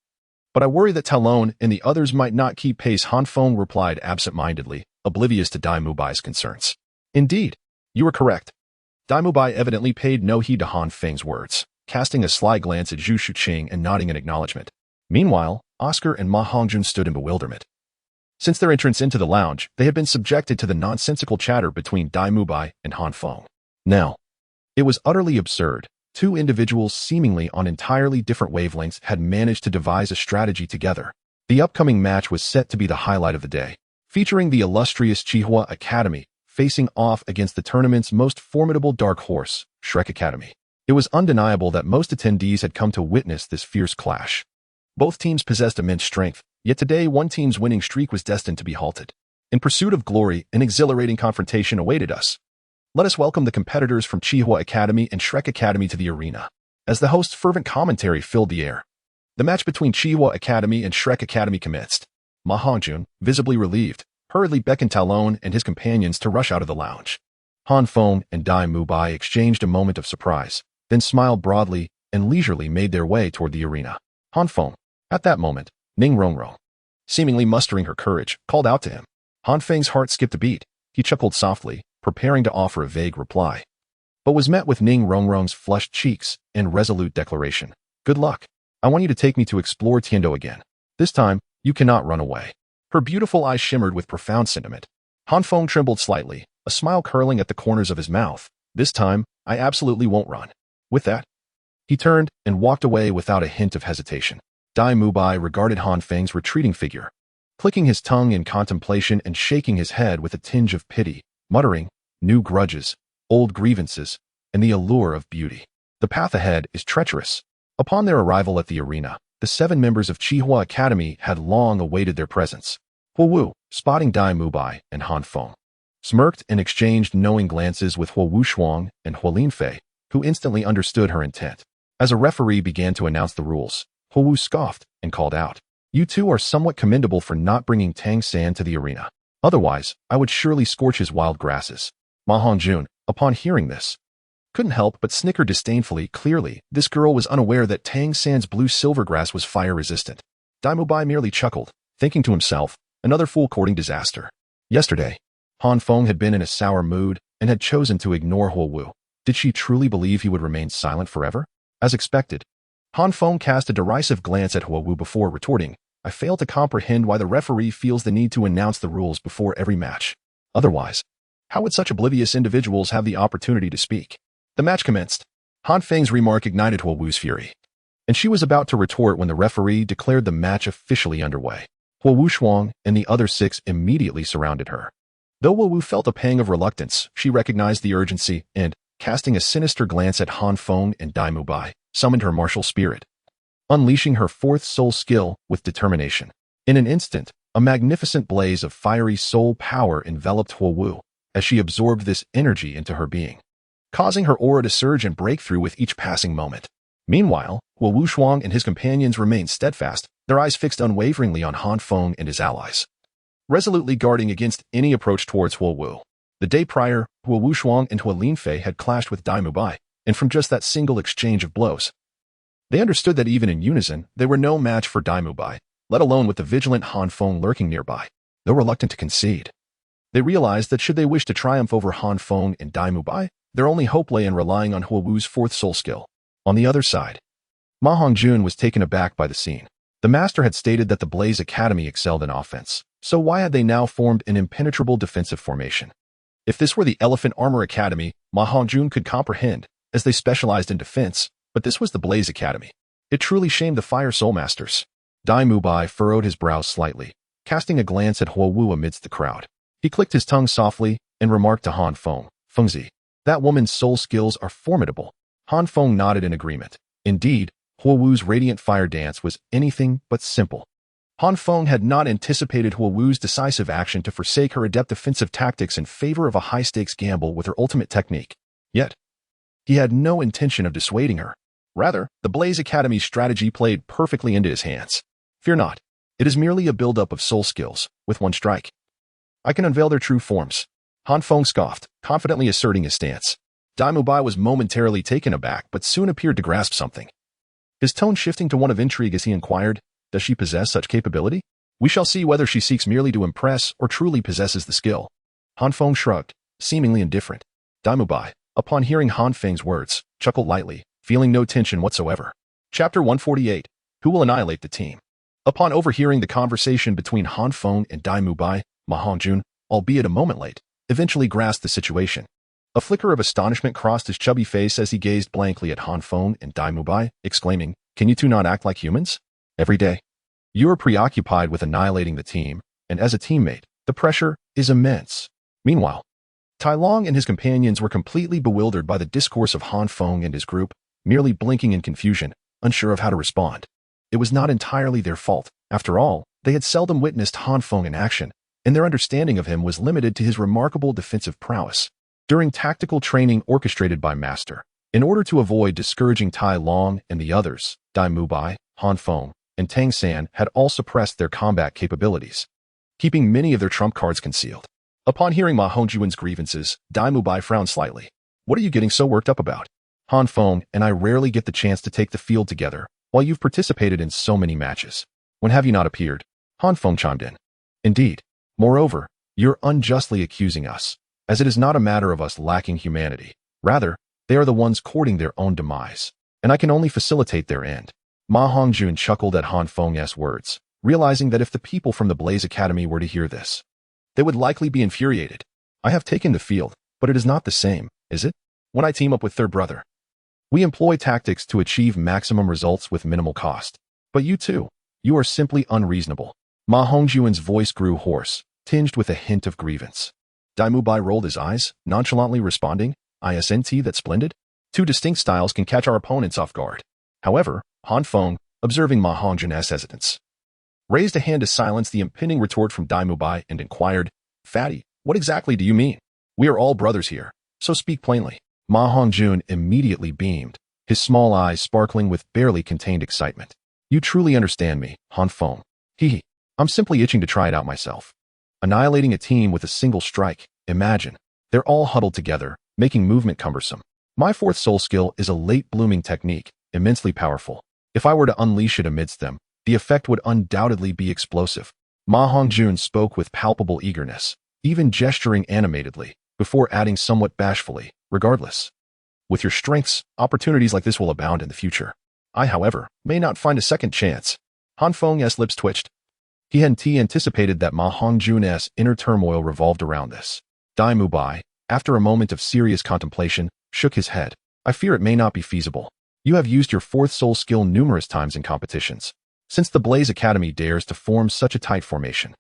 But I worry that Talon and the others might not keep pace, Han Feng replied absent-mindedly, oblivious to Dai Mubai's concerns. Indeed, you are correct. Dai Mubai evidently paid no heed to Han Feng's words, casting a sly glance at Zhu Shuqing and nodding in acknowledgement. Meanwhile, Oscar and Ma Hongjun stood in bewilderment. Since their entrance into the lounge, they had been subjected to the nonsensical chatter between Dai Mubai and Han Feng. Now, it was utterly absurd. Two individuals seemingly on entirely different wavelengths had managed to devise a strategy together. The upcoming match was set to be the highlight of the day, featuring the illustrious Qihua Academy facing off against the tournament's most formidable dark horse, Shrek Academy. It was undeniable that most attendees had come to witness this fierce clash. Both teams possessed immense strength, yet today one team's winning streak was destined to be halted. In pursuit of glory, an exhilarating confrontation awaited us. Let us welcome the competitors from Qihua Academy and Shrek Academy to the arena. As the host's fervent commentary filled the air, the match between Qihua Academy and Shrek Academy commenced. Ma Hongjun, visibly relieved, hurriedly beckoned Talon and his companions to rush out of the lounge. Han Feng and Dai Mubai exchanged a moment of surprise, then smiled broadly and leisurely made their way toward the arena. Han Feng. At that moment, Ning Rongrong, seemingly mustering her courage, called out to him. Han Feng's heart skipped a beat. He chuckled softly, preparing to offer a vague reply, but was met with Ning Rongrong's flushed cheeks and resolute declaration. Good luck. I want you to take me to explore Tiando again. This time, you cannot run away. Her beautiful eyes shimmered with profound sentiment. Han Feng trembled slightly, a smile curling at the corners of his mouth. This time, I absolutely won't run. With that, he turned and walked away without a hint of hesitation. Dai Mubai regarded Han Feng's retreating figure, clicking his tongue in contemplation and shaking his head with a tinge of pity, muttering, new grudges, old grievances, and the allure of beauty. The path ahead is treacherous. Upon their arrival at the arena, the 7 members of Qihua Academy had long awaited their presence. Huo Wu, spotting Dai Mubai and Han Feng, smirked and exchanged knowing glances with Huo Wushuang and Huo Linfei, who instantly understood her intent. As a referee began to announce the rules, Huo Wu scoffed and called out, "You two are somewhat commendable for not bringing Tang San to the arena. Otherwise, I would surely scorch his wild grasses." Ma Hongjun, upon hearing this, couldn't help but snicker disdainfully. Clearly, this girl was unaware that Tang San's blue silvergrass was fire-resistant. Dai Mubai merely chuckled, thinking to himself, another fool-courting disaster. Yesterday, Han Feng had been in a sour mood and had chosen to ignore Huo Wu. Did she truly believe he would remain silent forever? As expected, Han Feng cast a derisive glance at Huo Wu before retorting, "I fail to comprehend why the referee feels the need to announce the rules before every match. Otherwise, how would such oblivious individuals have the opportunity to speak?" The match commenced. Han Feng's remark ignited Huo Wu's fury, and she was about to retort when the referee declared the match officially underway. Huo Wushuang and the other 6 immediately surrounded her. Though Huo Wu felt a pang of reluctance, she recognized the urgency and, casting a sinister glance at Han Feng and Dai Mubai, summoned her martial spirit, unleashing her 4th soul skill with determination. In an instant, a magnificent blaze of fiery soul power enveloped Huo Wu as she absorbed this energy into her being, causing her aura to surge and break through with each passing moment. Meanwhile, Huo Wushuang and his companions remained steadfast, their eyes fixed unwaveringly on Han Feng and his allies, resolutely guarding against any approach towards Huo Wu. The day prior, Huo Wushuang and Huo Linfei had clashed with Dai Mubai, and from just that single exchange of blows, they understood that even in unison, they were no match for Dai Mubai, let alone with the vigilant Han Feng lurking nearby. Though reluctant to concede, they realized that should they wish to triumph over Han Feng and Dai Mubai, their only hope lay in relying on Huo Wu's 4th soul skill. On the other side, Ma Hongjun was taken aback by the scene. The master had stated that the Blaze Academy excelled in offense, so why had they now formed an impenetrable defensive formation? If this were the Elephant Armor Academy, Ma Hongjun could comprehend, as they specialized in defense, but this was the Blaze Academy. It truly shamed the Fire Soul Masters. Dai Mubai furrowed his brows slightly, casting a glance at Huo Wu amidst the crowd. He clicked his tongue softly and remarked to Han Feng, "Fengzi, that woman's soul skills are formidable." Han Feng nodded in agreement. Indeed, Huo Wu's radiant fire dance was anything but simple. Han Feng had not anticipated Huo Wu's decisive action to forsake her adept defensive tactics in favor of a high-stakes gamble with her ultimate technique. Yet, he had no intention of dissuading her. Rather, the Blaze Academy's strategy played perfectly into his hands. Fear not. It is merely a buildup of soul skills, with one strike. I can unveil their true forms. Han Feng scoffed, confidently asserting his stance. Dai Mubai was momentarily taken aback, but soon appeared to grasp something. His tone shifting to one of intrigue as he inquired, Does she possess such capability? We shall see whether she seeks merely to impress or truly possesses the skill. Han Feng shrugged, seemingly indifferent. Daimubai, upon hearing Han Feng's words, chuckled lightly, feeling no tension whatsoever. Chapter 148. Who will annihilate the team? Upon overhearing the conversation between Han Feng and Daimubai, Ma Hongjun, albeit a moment late, eventually grasped the situation. A flicker of astonishment crossed his chubby face as he gazed blankly at Han Feng and Daimubai, exclaiming, "Can you two not act like humans? Every day. You are preoccupied with annihilating the team, and as a teammate, the pressure is immense." Meanwhile, Tai Long and his companions were completely bewildered by the discourse of Han Feng and his group, merely blinking in confusion, unsure of how to respond. It was not entirely their fault. After all, they had seldom witnessed Han Feng in action, and their understanding of him was limited to his remarkable defensive prowess. During tactical training orchestrated by Master, in order to avoid discouraging Tai Long and the others, Daimubai, Han Feng, and Tang San had all suppressed their combat capabilities, keeping many of their trump cards concealed. Upon hearing Ma Hongjun's grievances, Daimubai frowned slightly. "What are you getting so worked up about? Han Feng and I rarely get the chance to take the field together, while you've participated in so many matches. When have you not appeared?" Han Feng chimed in. "Indeed. Moreover, you're unjustly accusing us, as it is not a matter of us lacking humanity. Rather, they are the ones courting their own demise, and I can only facilitate their end." Ma Hongjun chuckled at Han Feng's words, realizing that if the people from the Blaze Academy were to hear this, they would likely be infuriated. "I have taken the field, but it is not the same, is it? When I team up with their brother, we employ tactics to achieve maximum results with minimal cost. But you two, you are simply unreasonable." Ma Hongjun's voice grew hoarse, tinged with a hint of grievance. Daimubai rolled his eyes, nonchalantly responding, "Isn't that splendid? Two distinct styles can catch our opponents off guard." However, Han Feng, observing Ma Hongjun's hesitance, raised a hand to silence the impending retort from Daimubai and inquired, "Fatty, what exactly do you mean? We are all brothers here, so speak plainly." Ma Hongjun immediately beamed, his small eyes sparkling with barely contained excitement. "You truly understand me, Han Feng. Hee. I'm simply itching to try it out myself. Annihilating a team with a single strike, imagine. They're all huddled together, making movement cumbersome. My fourth soul skill is a late-blooming technique, immensely powerful. If I were to unleash it amidst them, the effect would undoubtedly be explosive." Ma Hongjun spoke with palpable eagerness, even gesturing animatedly, before adding somewhat bashfully, "Regardless. With your strengths, opportunities like this will abound in the future. I, however, may not find a second chance." Han Feng's lips twitched. He hadn't anticipated that Ma Hongjun's inner turmoil revolved around this. Daimubai, after a moment of serious contemplation, shook his head. "I fear it may not be feasible. You have used your fourth soul skill numerous times in competitions. Since the Blaze Academy dares to form such a tight formation,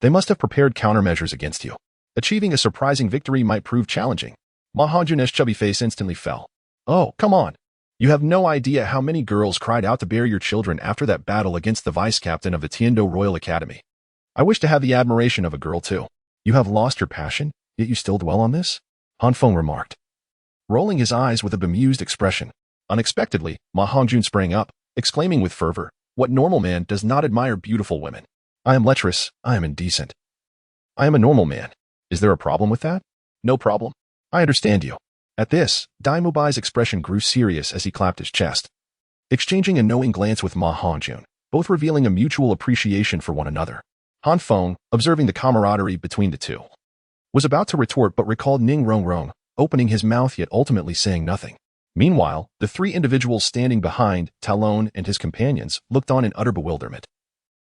they must have prepared countermeasures against you. Achieving a surprising victory might prove challenging." Ma Hongjun's chubby face instantly fell. "Oh, come on. You have no idea how many girls cried out to bear your children after that battle against the vice-captain of the Tiando Royal Academy. I wish to have the admiration of a girl too. You have lost your passion, yet you still dwell on this?" Han Feng remarked, rolling his eyes with a bemused expression. Unexpectedly, Ma Hongjun sprang up, exclaiming with fervor, "What normal man does not admire beautiful women? I am lecherous, I am indecent. I am a normal man. Is there a problem with that?" "No problem. I understand you." At this, Daimubai's expression grew serious as he clapped his chest, exchanging a knowing glance with Ma Hongjun, both revealing a mutual appreciation for one another. Han Feng, observing the camaraderie between the two, was about to retort but recalled Ning Rongrong, opening his mouth yet ultimately saying nothing. Meanwhile, the three individuals standing behind Talon and his companions looked on in utter bewilderment,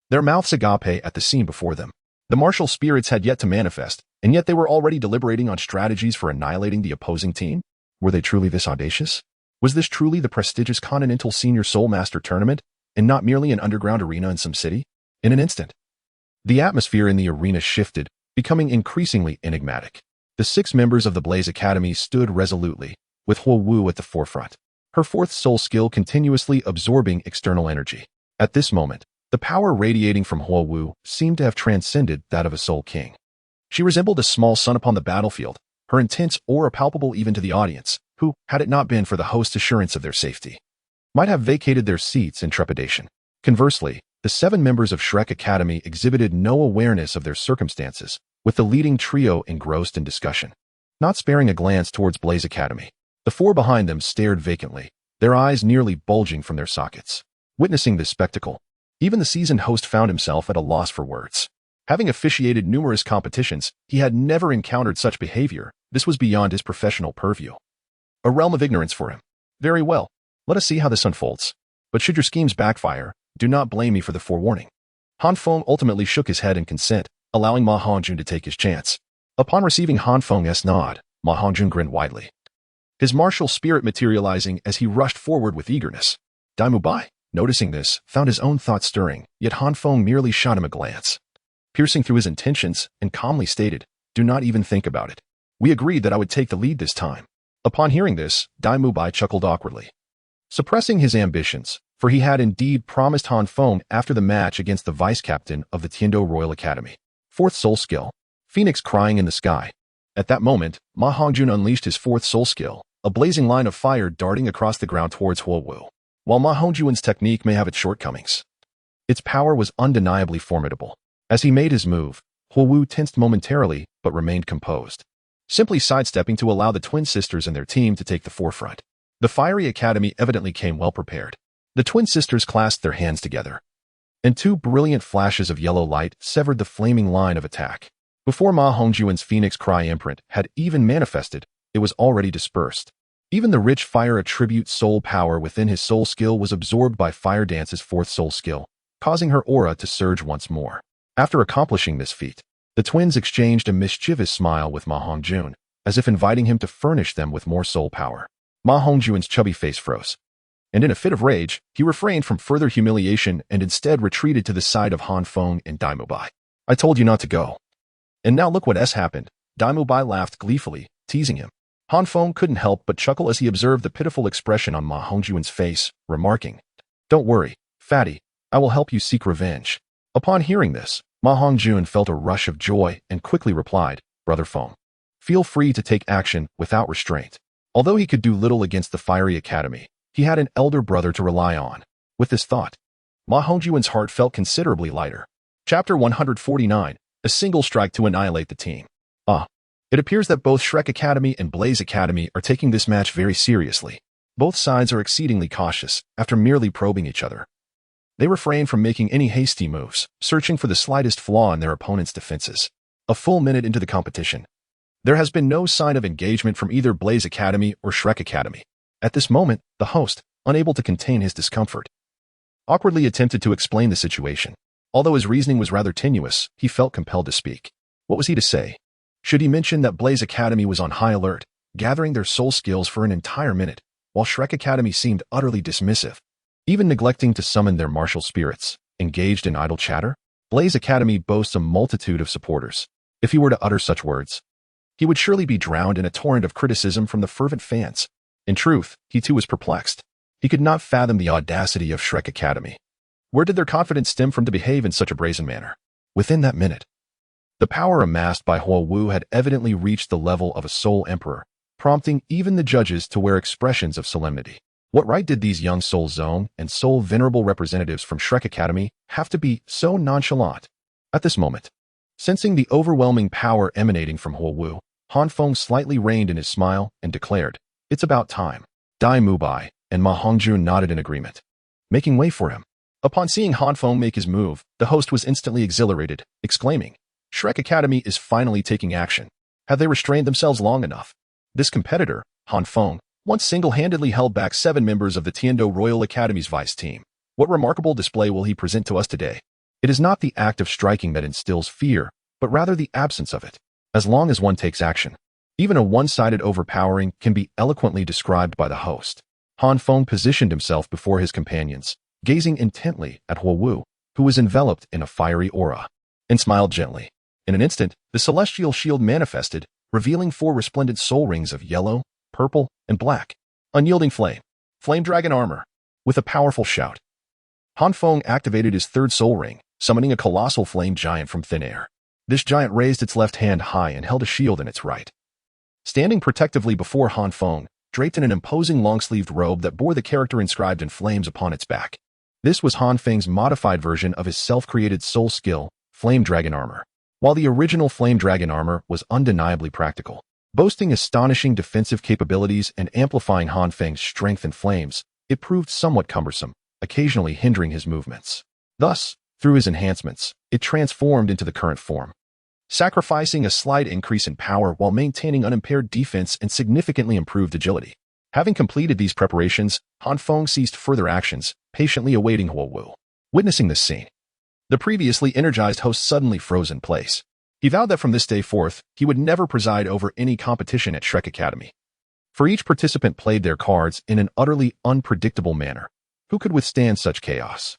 their mouths agape at the scene before them. The martial spirits had yet to manifest, and yet they were already deliberating on strategies for annihilating the opposing team? Were they truly this audacious? Was this truly the prestigious Continental Senior Soulmaster Tournament, and not merely an underground arena in some city? In an instant, the atmosphere in the arena shifted, becoming increasingly enigmatic. The 6 members of the Blaze Academy stood resolutely, with Huo Wu at the forefront, her fourth soul skill continuously absorbing external energy. At this moment, the power radiating from Huo Wu seemed to have transcended that of a soul king. She resembled a small sun upon the battlefield, her intense aura palpable even to the audience, who, had it not been for the host's assurance of their safety, might have vacated their seats in trepidation. Conversely, the 7 members of Shrek Academy exhibited no awareness of their circumstances, with the leading trio engrossed in discussion. Not sparing a glance towards Blaze Academy, the 4 behind them stared vacantly, their eyes nearly bulging from their sockets. Witnessing this spectacle, Even the seasoned host found himself at a loss for words. Having officiated numerous competitions, he had never encountered such behavior. This was beyond his professional purview. A realm of ignorance for him. Very well. Let us see how this unfolds. But should your schemes backfire, do not blame me for the forewarning. Han Feng ultimately shook his head in consent, allowing Ma Hongjun to take his chance. Upon receiving Han Feng's nod, Ma Hongjun grinned widely, his martial spirit materializing as he rushed forward with eagerness. Daimu Bai, noticing this, found his own thoughts stirring, yet Han Feng merely shot him a glance, piercing through his intentions, and calmly stated, "Do not even think about it. We agreed that I would take the lead this time." Upon hearing this, Daimu Bai chuckled awkwardly, suppressing his ambitions, for he had indeed promised Han Feng after the match against the vice-captain of the Tiando Royal Academy. Fourth soul skill, Phoenix crying in the sky. At that moment, Ma Hongjun unleashed his fourth soul skill, a blazing line of fire darting across the ground towards Huowu. While Ma Hongjun's technique may have its shortcomings, its power was undeniably formidable. As he made his move, Huowu tensed momentarily but remained composed, simply sidestepping to allow the twin sisters and their team to take the forefront. The Fiery Academy evidently came well prepared. The twin sisters clasped their hands together, and two brilliant flashes of yellow light severed the flaming line of attack. Before Ma Hongjun's Phoenix Cry imprint had even manifested, it was already dispersed. Even the rich fire attribute soul power within his soul skill was absorbed by Fire Dance's fourth soul skill, causing her aura to surge once more. After accomplishing this feat, the twins exchanged a mischievous smile with Ma Hongjun, as if inviting him to furnish them with more soul power. Ma Hongjun's chubby face froze, and in a fit of rage, he refrained from further humiliation and instead retreated to the side of Han Feng and Daimu Bai. "I told you not to go. And now look what has happened." Daimu Bai laughed gleefully, teasing him. Han Feng couldn't help but chuckle as he observed the pitiful expression on Ma Hongjun's face, remarking, "Don't worry, fatty, I will help you seek revenge." Upon hearing this, Ma Hongjun felt a rush of joy and quickly replied, "Brother Feng, feel free to take action without restraint." Although he could do little against the Fiery Academy, he had an elder brother to rely on. With this thought, Ma Hongjun's heart felt considerably lighter. Chapter 149, A Single Strike to Annihilate the Team. It appears that both Shrek Academy and Blaze Academy are taking this match very seriously. Both sides are exceedingly cautious after merely probing each other. They refrain from making any hasty moves, searching for the slightest flaw in their opponent's defenses. A full minute into the competition, there has been no sign of engagement from either Blaze Academy or Shrek Academy. At this moment, the host, unable to contain his discomfort, awkwardly attempted to explain the situation. Although his reasoning was rather tenuous, he felt compelled to speak. What was he to say? Should he mention that Blaze Academy was on high alert, gathering their soul skills for an entire minute, while Shrek Academy seemed utterly dismissive, even neglecting to summon their martial spirits, engaged in idle chatter? Blaze Academy boasts a multitude of supporters. If he were to utter such words, he would surely be drowned in a torrent of criticism from the fervent fans. In truth, he too was perplexed. He could not fathom the audacity of Shrek Academy. Where did their confidence stem from to behave in such a brazen manner? Within that minute, the power amassed by Huowu had evidently reached the level of a soul emperor, prompting even the judges to wear expressions of solemnity. What right did these young soul zone and soul venerable representatives from Shrek Academy have to be so nonchalant? At this moment, sensing the overwhelming power emanating from Huowu, Han Feng slightly reined in his smile and declared, "It's about time." Daimu Bai and Ma Hongjun nodded in agreement, making way for him. Upon seeing Han Feng make his move, the host was instantly exhilarated, exclaiming, "Shrek Academy is finally taking action. Have they restrained themselves long enough?" This competitor, Han Feng, once single-handedly held back 7 members of the Tiando Royal Academy's vice team. What remarkable display will he present to us today? It is not the act of striking that instills fear, but rather the absence of it. As long as one takes action, even a one-sided overpowering can be eloquently described by the host. Han Feng positioned himself before his companions, gazing intently at Huowu, who was enveloped in a fiery aura, and smiled gently. In an instant, the celestial shield manifested, revealing 4 resplendent soul rings of yellow, purple, and black. Unyielding flame. Flame dragon armor. With a powerful shout, Han Feng activated his 3rd soul ring, summoning a colossal flame giant from thin air. This giant raised its left hand high and held a shield in its right. Standing protectively before Han Feng, draped in an imposing long-sleeved robe that bore the character inscribed in flames upon its back. This was Han Feng's modified version of his self-created soul skill, Flame Dragon Armor. While the original Flame Dragon Armor was undeniably practical, boasting astonishing defensive capabilities and amplifying Han Feng's strength in flames, it proved somewhat cumbersome, occasionally hindering his movements. Thus, through his enhancements, it transformed into the current form, sacrificing a slight increase in power while maintaining unimpaired defense and significantly improved agility. Having completed these preparations, Han Feng ceased further actions, patiently awaiting Huo Wu. Witnessing this scene, the previously energized host suddenly froze in place. He vowed that from this day forth, he would never preside over any competition at Shrek Academy. For each participant played their cards in an utterly unpredictable manner. Who could withstand such chaos?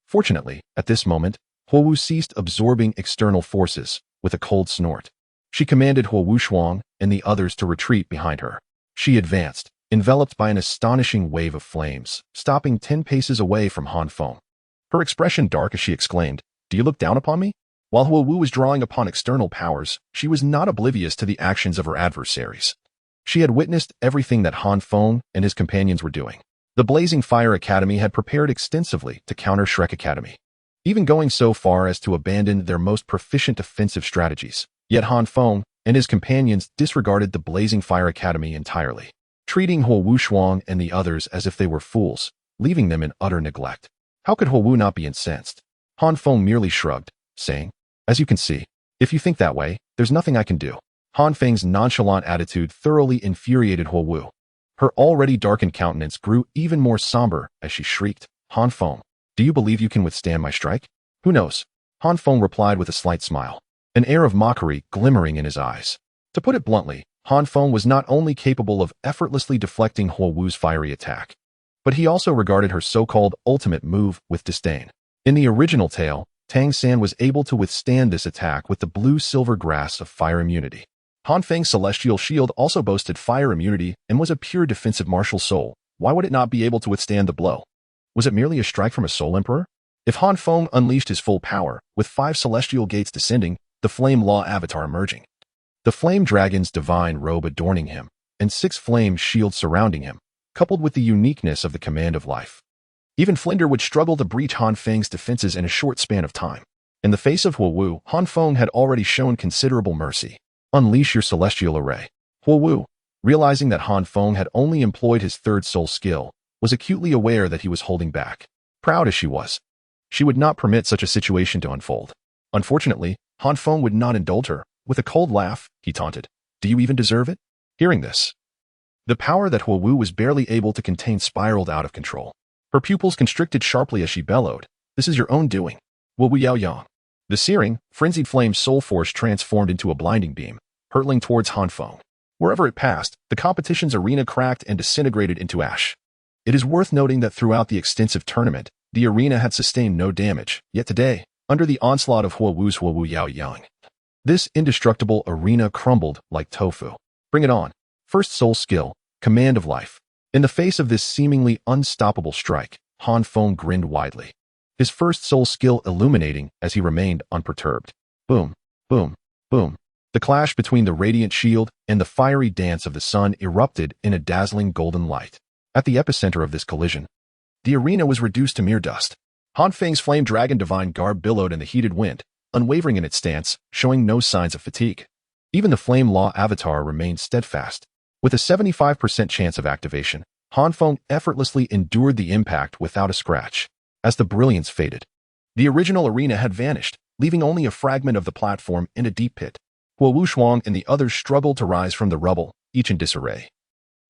Fortunately, at this moment, Huo Wu ceased absorbing external forces with a cold snort. She commanded Huo Wu Shuang and the others to retreat behind her. She advanced, enveloped by an astonishing wave of flames, stopping 10 paces away from Han Feng. Her expression dark as she exclaimed, "Do you look down upon me?" While Huo Wu was drawing upon external powers, she was not oblivious to the actions of her adversaries. She had witnessed everything that Han Feng and his companions were doing. The Blazing Fire Academy had prepared extensively to counter Shrek Academy, even going so far as to abandon their most proficient defensive strategies. Yet Han Feng and his companions disregarded the Blazing Fire Academy entirely, treating Huo Wu Shuang and the others as if they were fools, leaving them in utter neglect. How could Huo Wu not be incensed? Han Feng merely shrugged, saying, "As you can see, if you think that way, there's nothing I can do." Han Feng's nonchalant attitude thoroughly infuriated Huo Wu. Her already darkened countenance grew even more somber as she shrieked, "Han Feng, do you believe you can withstand my strike?" "Who knows?" Han Feng replied with a slight smile, an air of mockery glimmering in his eyes. To put it bluntly, Han Feng was not only capable of effortlessly deflecting Huo Wu's fiery attack, but he also regarded her so-called ultimate move with disdain. In the original tale, Tang San was able to withstand this attack with the blue-silver grass of fire immunity. Han Feng's celestial shield also boasted fire immunity and was a pure defensive martial soul. Why would it not be able to withstand the blow? Was it merely a strike from a soul emperor? If Han Feng unleashed his full power, with 5 celestial gates descending, the flame law avatar emerging, the flame dragon's divine robe adorning him, and 6 flame shields surrounding him, coupled with the uniqueness of the command of life, even Flinder would struggle to breach Han Feng's defenses in a short span of time. In the face of Huo Wu, Han Feng had already shown considerable mercy. "Unleash your celestial array." Huo Wu, realizing that Han Feng had only employed his 3rd soul skill, was acutely aware that he was holding back. Proud as she was, she would not permit such a situation to unfold. Unfortunately, Han Feng would not indulge her. With a cold laugh, he taunted, "Do you even deserve it?" Hearing this, the power that Huo Wu was barely able to contain spiraled out of control. Her pupils constricted sharply as she bellowed, "This is your own doing." Huo Wu Yao Yang. The searing, frenzied flame soul force transformed into a blinding beam, hurtling towards Han Feng. Wherever it passed, the competition's arena cracked and disintegrated into ash. It is worth noting that throughout the extensive tournament, the arena had sustained no damage, yet today, under the onslaught of Huo Wu's Huo Wu Yao Yang, this indestructible arena crumbled like tofu. Bring it on. First soul skill, command of life. In the face of this seemingly unstoppable strike, Han Feng grinned widely, his first soul skill illuminating as he remained unperturbed. Boom, boom, boom. The clash between the radiant shield and the fiery dance of the sun erupted in a dazzling golden light. At the epicenter of this collision, the arena was reduced to mere dust. Han Feng's flame dragon divine garb billowed in the heated wind, unwavering in its stance, showing no signs of fatigue. Even the flame law avatar remained steadfast. With a 75% chance of activation, Han Feng effortlessly endured the impact without a scratch. As the brilliance faded, the original arena had vanished, leaving only a fragment of the platform in a deep pit. Huo Wu Shuang and the others struggled to rise from the rubble, each in disarray.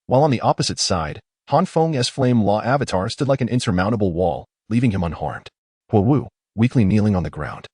While on the opposite side, Han Feng's flame law avatar stood like an insurmountable wall, leaving him unharmed. Huo Wu, weakly kneeling on the ground,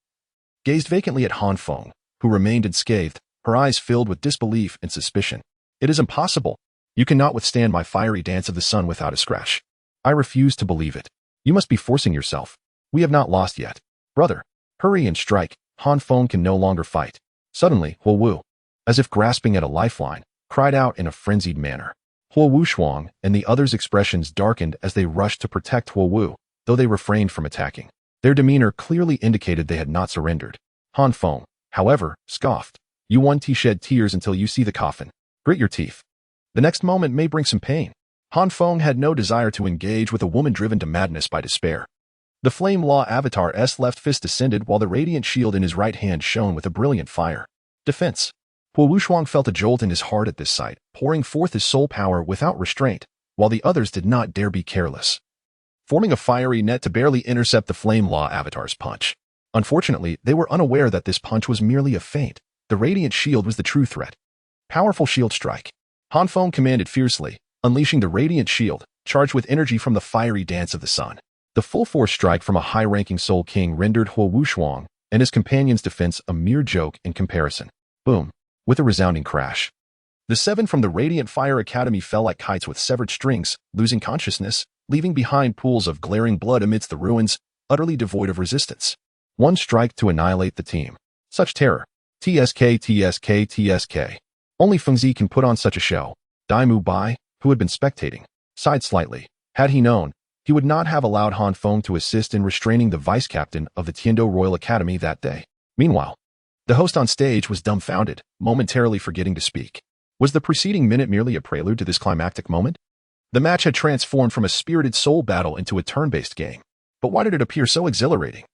gazed vacantly at Han Feng, who remained unscathed, her eyes filled with disbelief and suspicion. "It is impossible. You cannot withstand my fiery dance of the sun without a scratch. I refuse to believe it. You must be forcing yourself. We have not lost yet. Brother, hurry and strike. Han Feng can no longer fight." Suddenly, Huo Wu, as if grasping at a lifeline, cried out in a frenzied manner. Huo Wu Shuang and the others' expressions darkened as they rushed to protect Huo Wu, though they refrained from attacking. Their demeanor clearly indicated they had not surrendered. Han Feng, however, scoffed, "You want to shed tears until you see the coffin. Grit your teeth. The next moment may bring some pain." Han Feng had no desire to engage with a woman driven to madness by despair. The flame law avatar's left fist descended while the radiant shield in his right hand shone with a brilliant fire. Defense. Huo Wu Shuang felt a jolt in his heart at this sight, pouring forth his soul power without restraint, while the others did not dare be careless. forming a fiery net to barely intercept the Flame Law Avatar's punch. Unfortunately, they were unaware that this punch was merely a feint. The Radiant Shield was the true threat. Powerful shield strike. Han Feng commanded fiercely, unleashing the Radiant Shield, charged with energy from the fiery dance of the sun. The full-force strike from a high-ranking Soul King rendered Huo Wushuang and his companion's defense a mere joke in comparison. Boom. With a resounding crash. The 7 from the Radiant Fire Academy fell like kites with severed strings, losing consciousness, leaving behind pools of glaring blood amidst the ruins, utterly devoid of resistance. One strike to annihilate the team. Such terror. TSK, TSK, TSK. Only Fengzi can put on such a show. Daimu Bai, who had been spectating, sighed slightly. Had he known, he would not have allowed Han Feng to assist in restraining the vice-captain of the Tiando Royal Academy that day. Meanwhile, the host on stage was dumbfounded, momentarily forgetting to speak. Was the preceding minute merely a prelude to this climactic moment? The match had transformed from a spirited soul battle into a turn-based game. But why did it appear so exhilarating?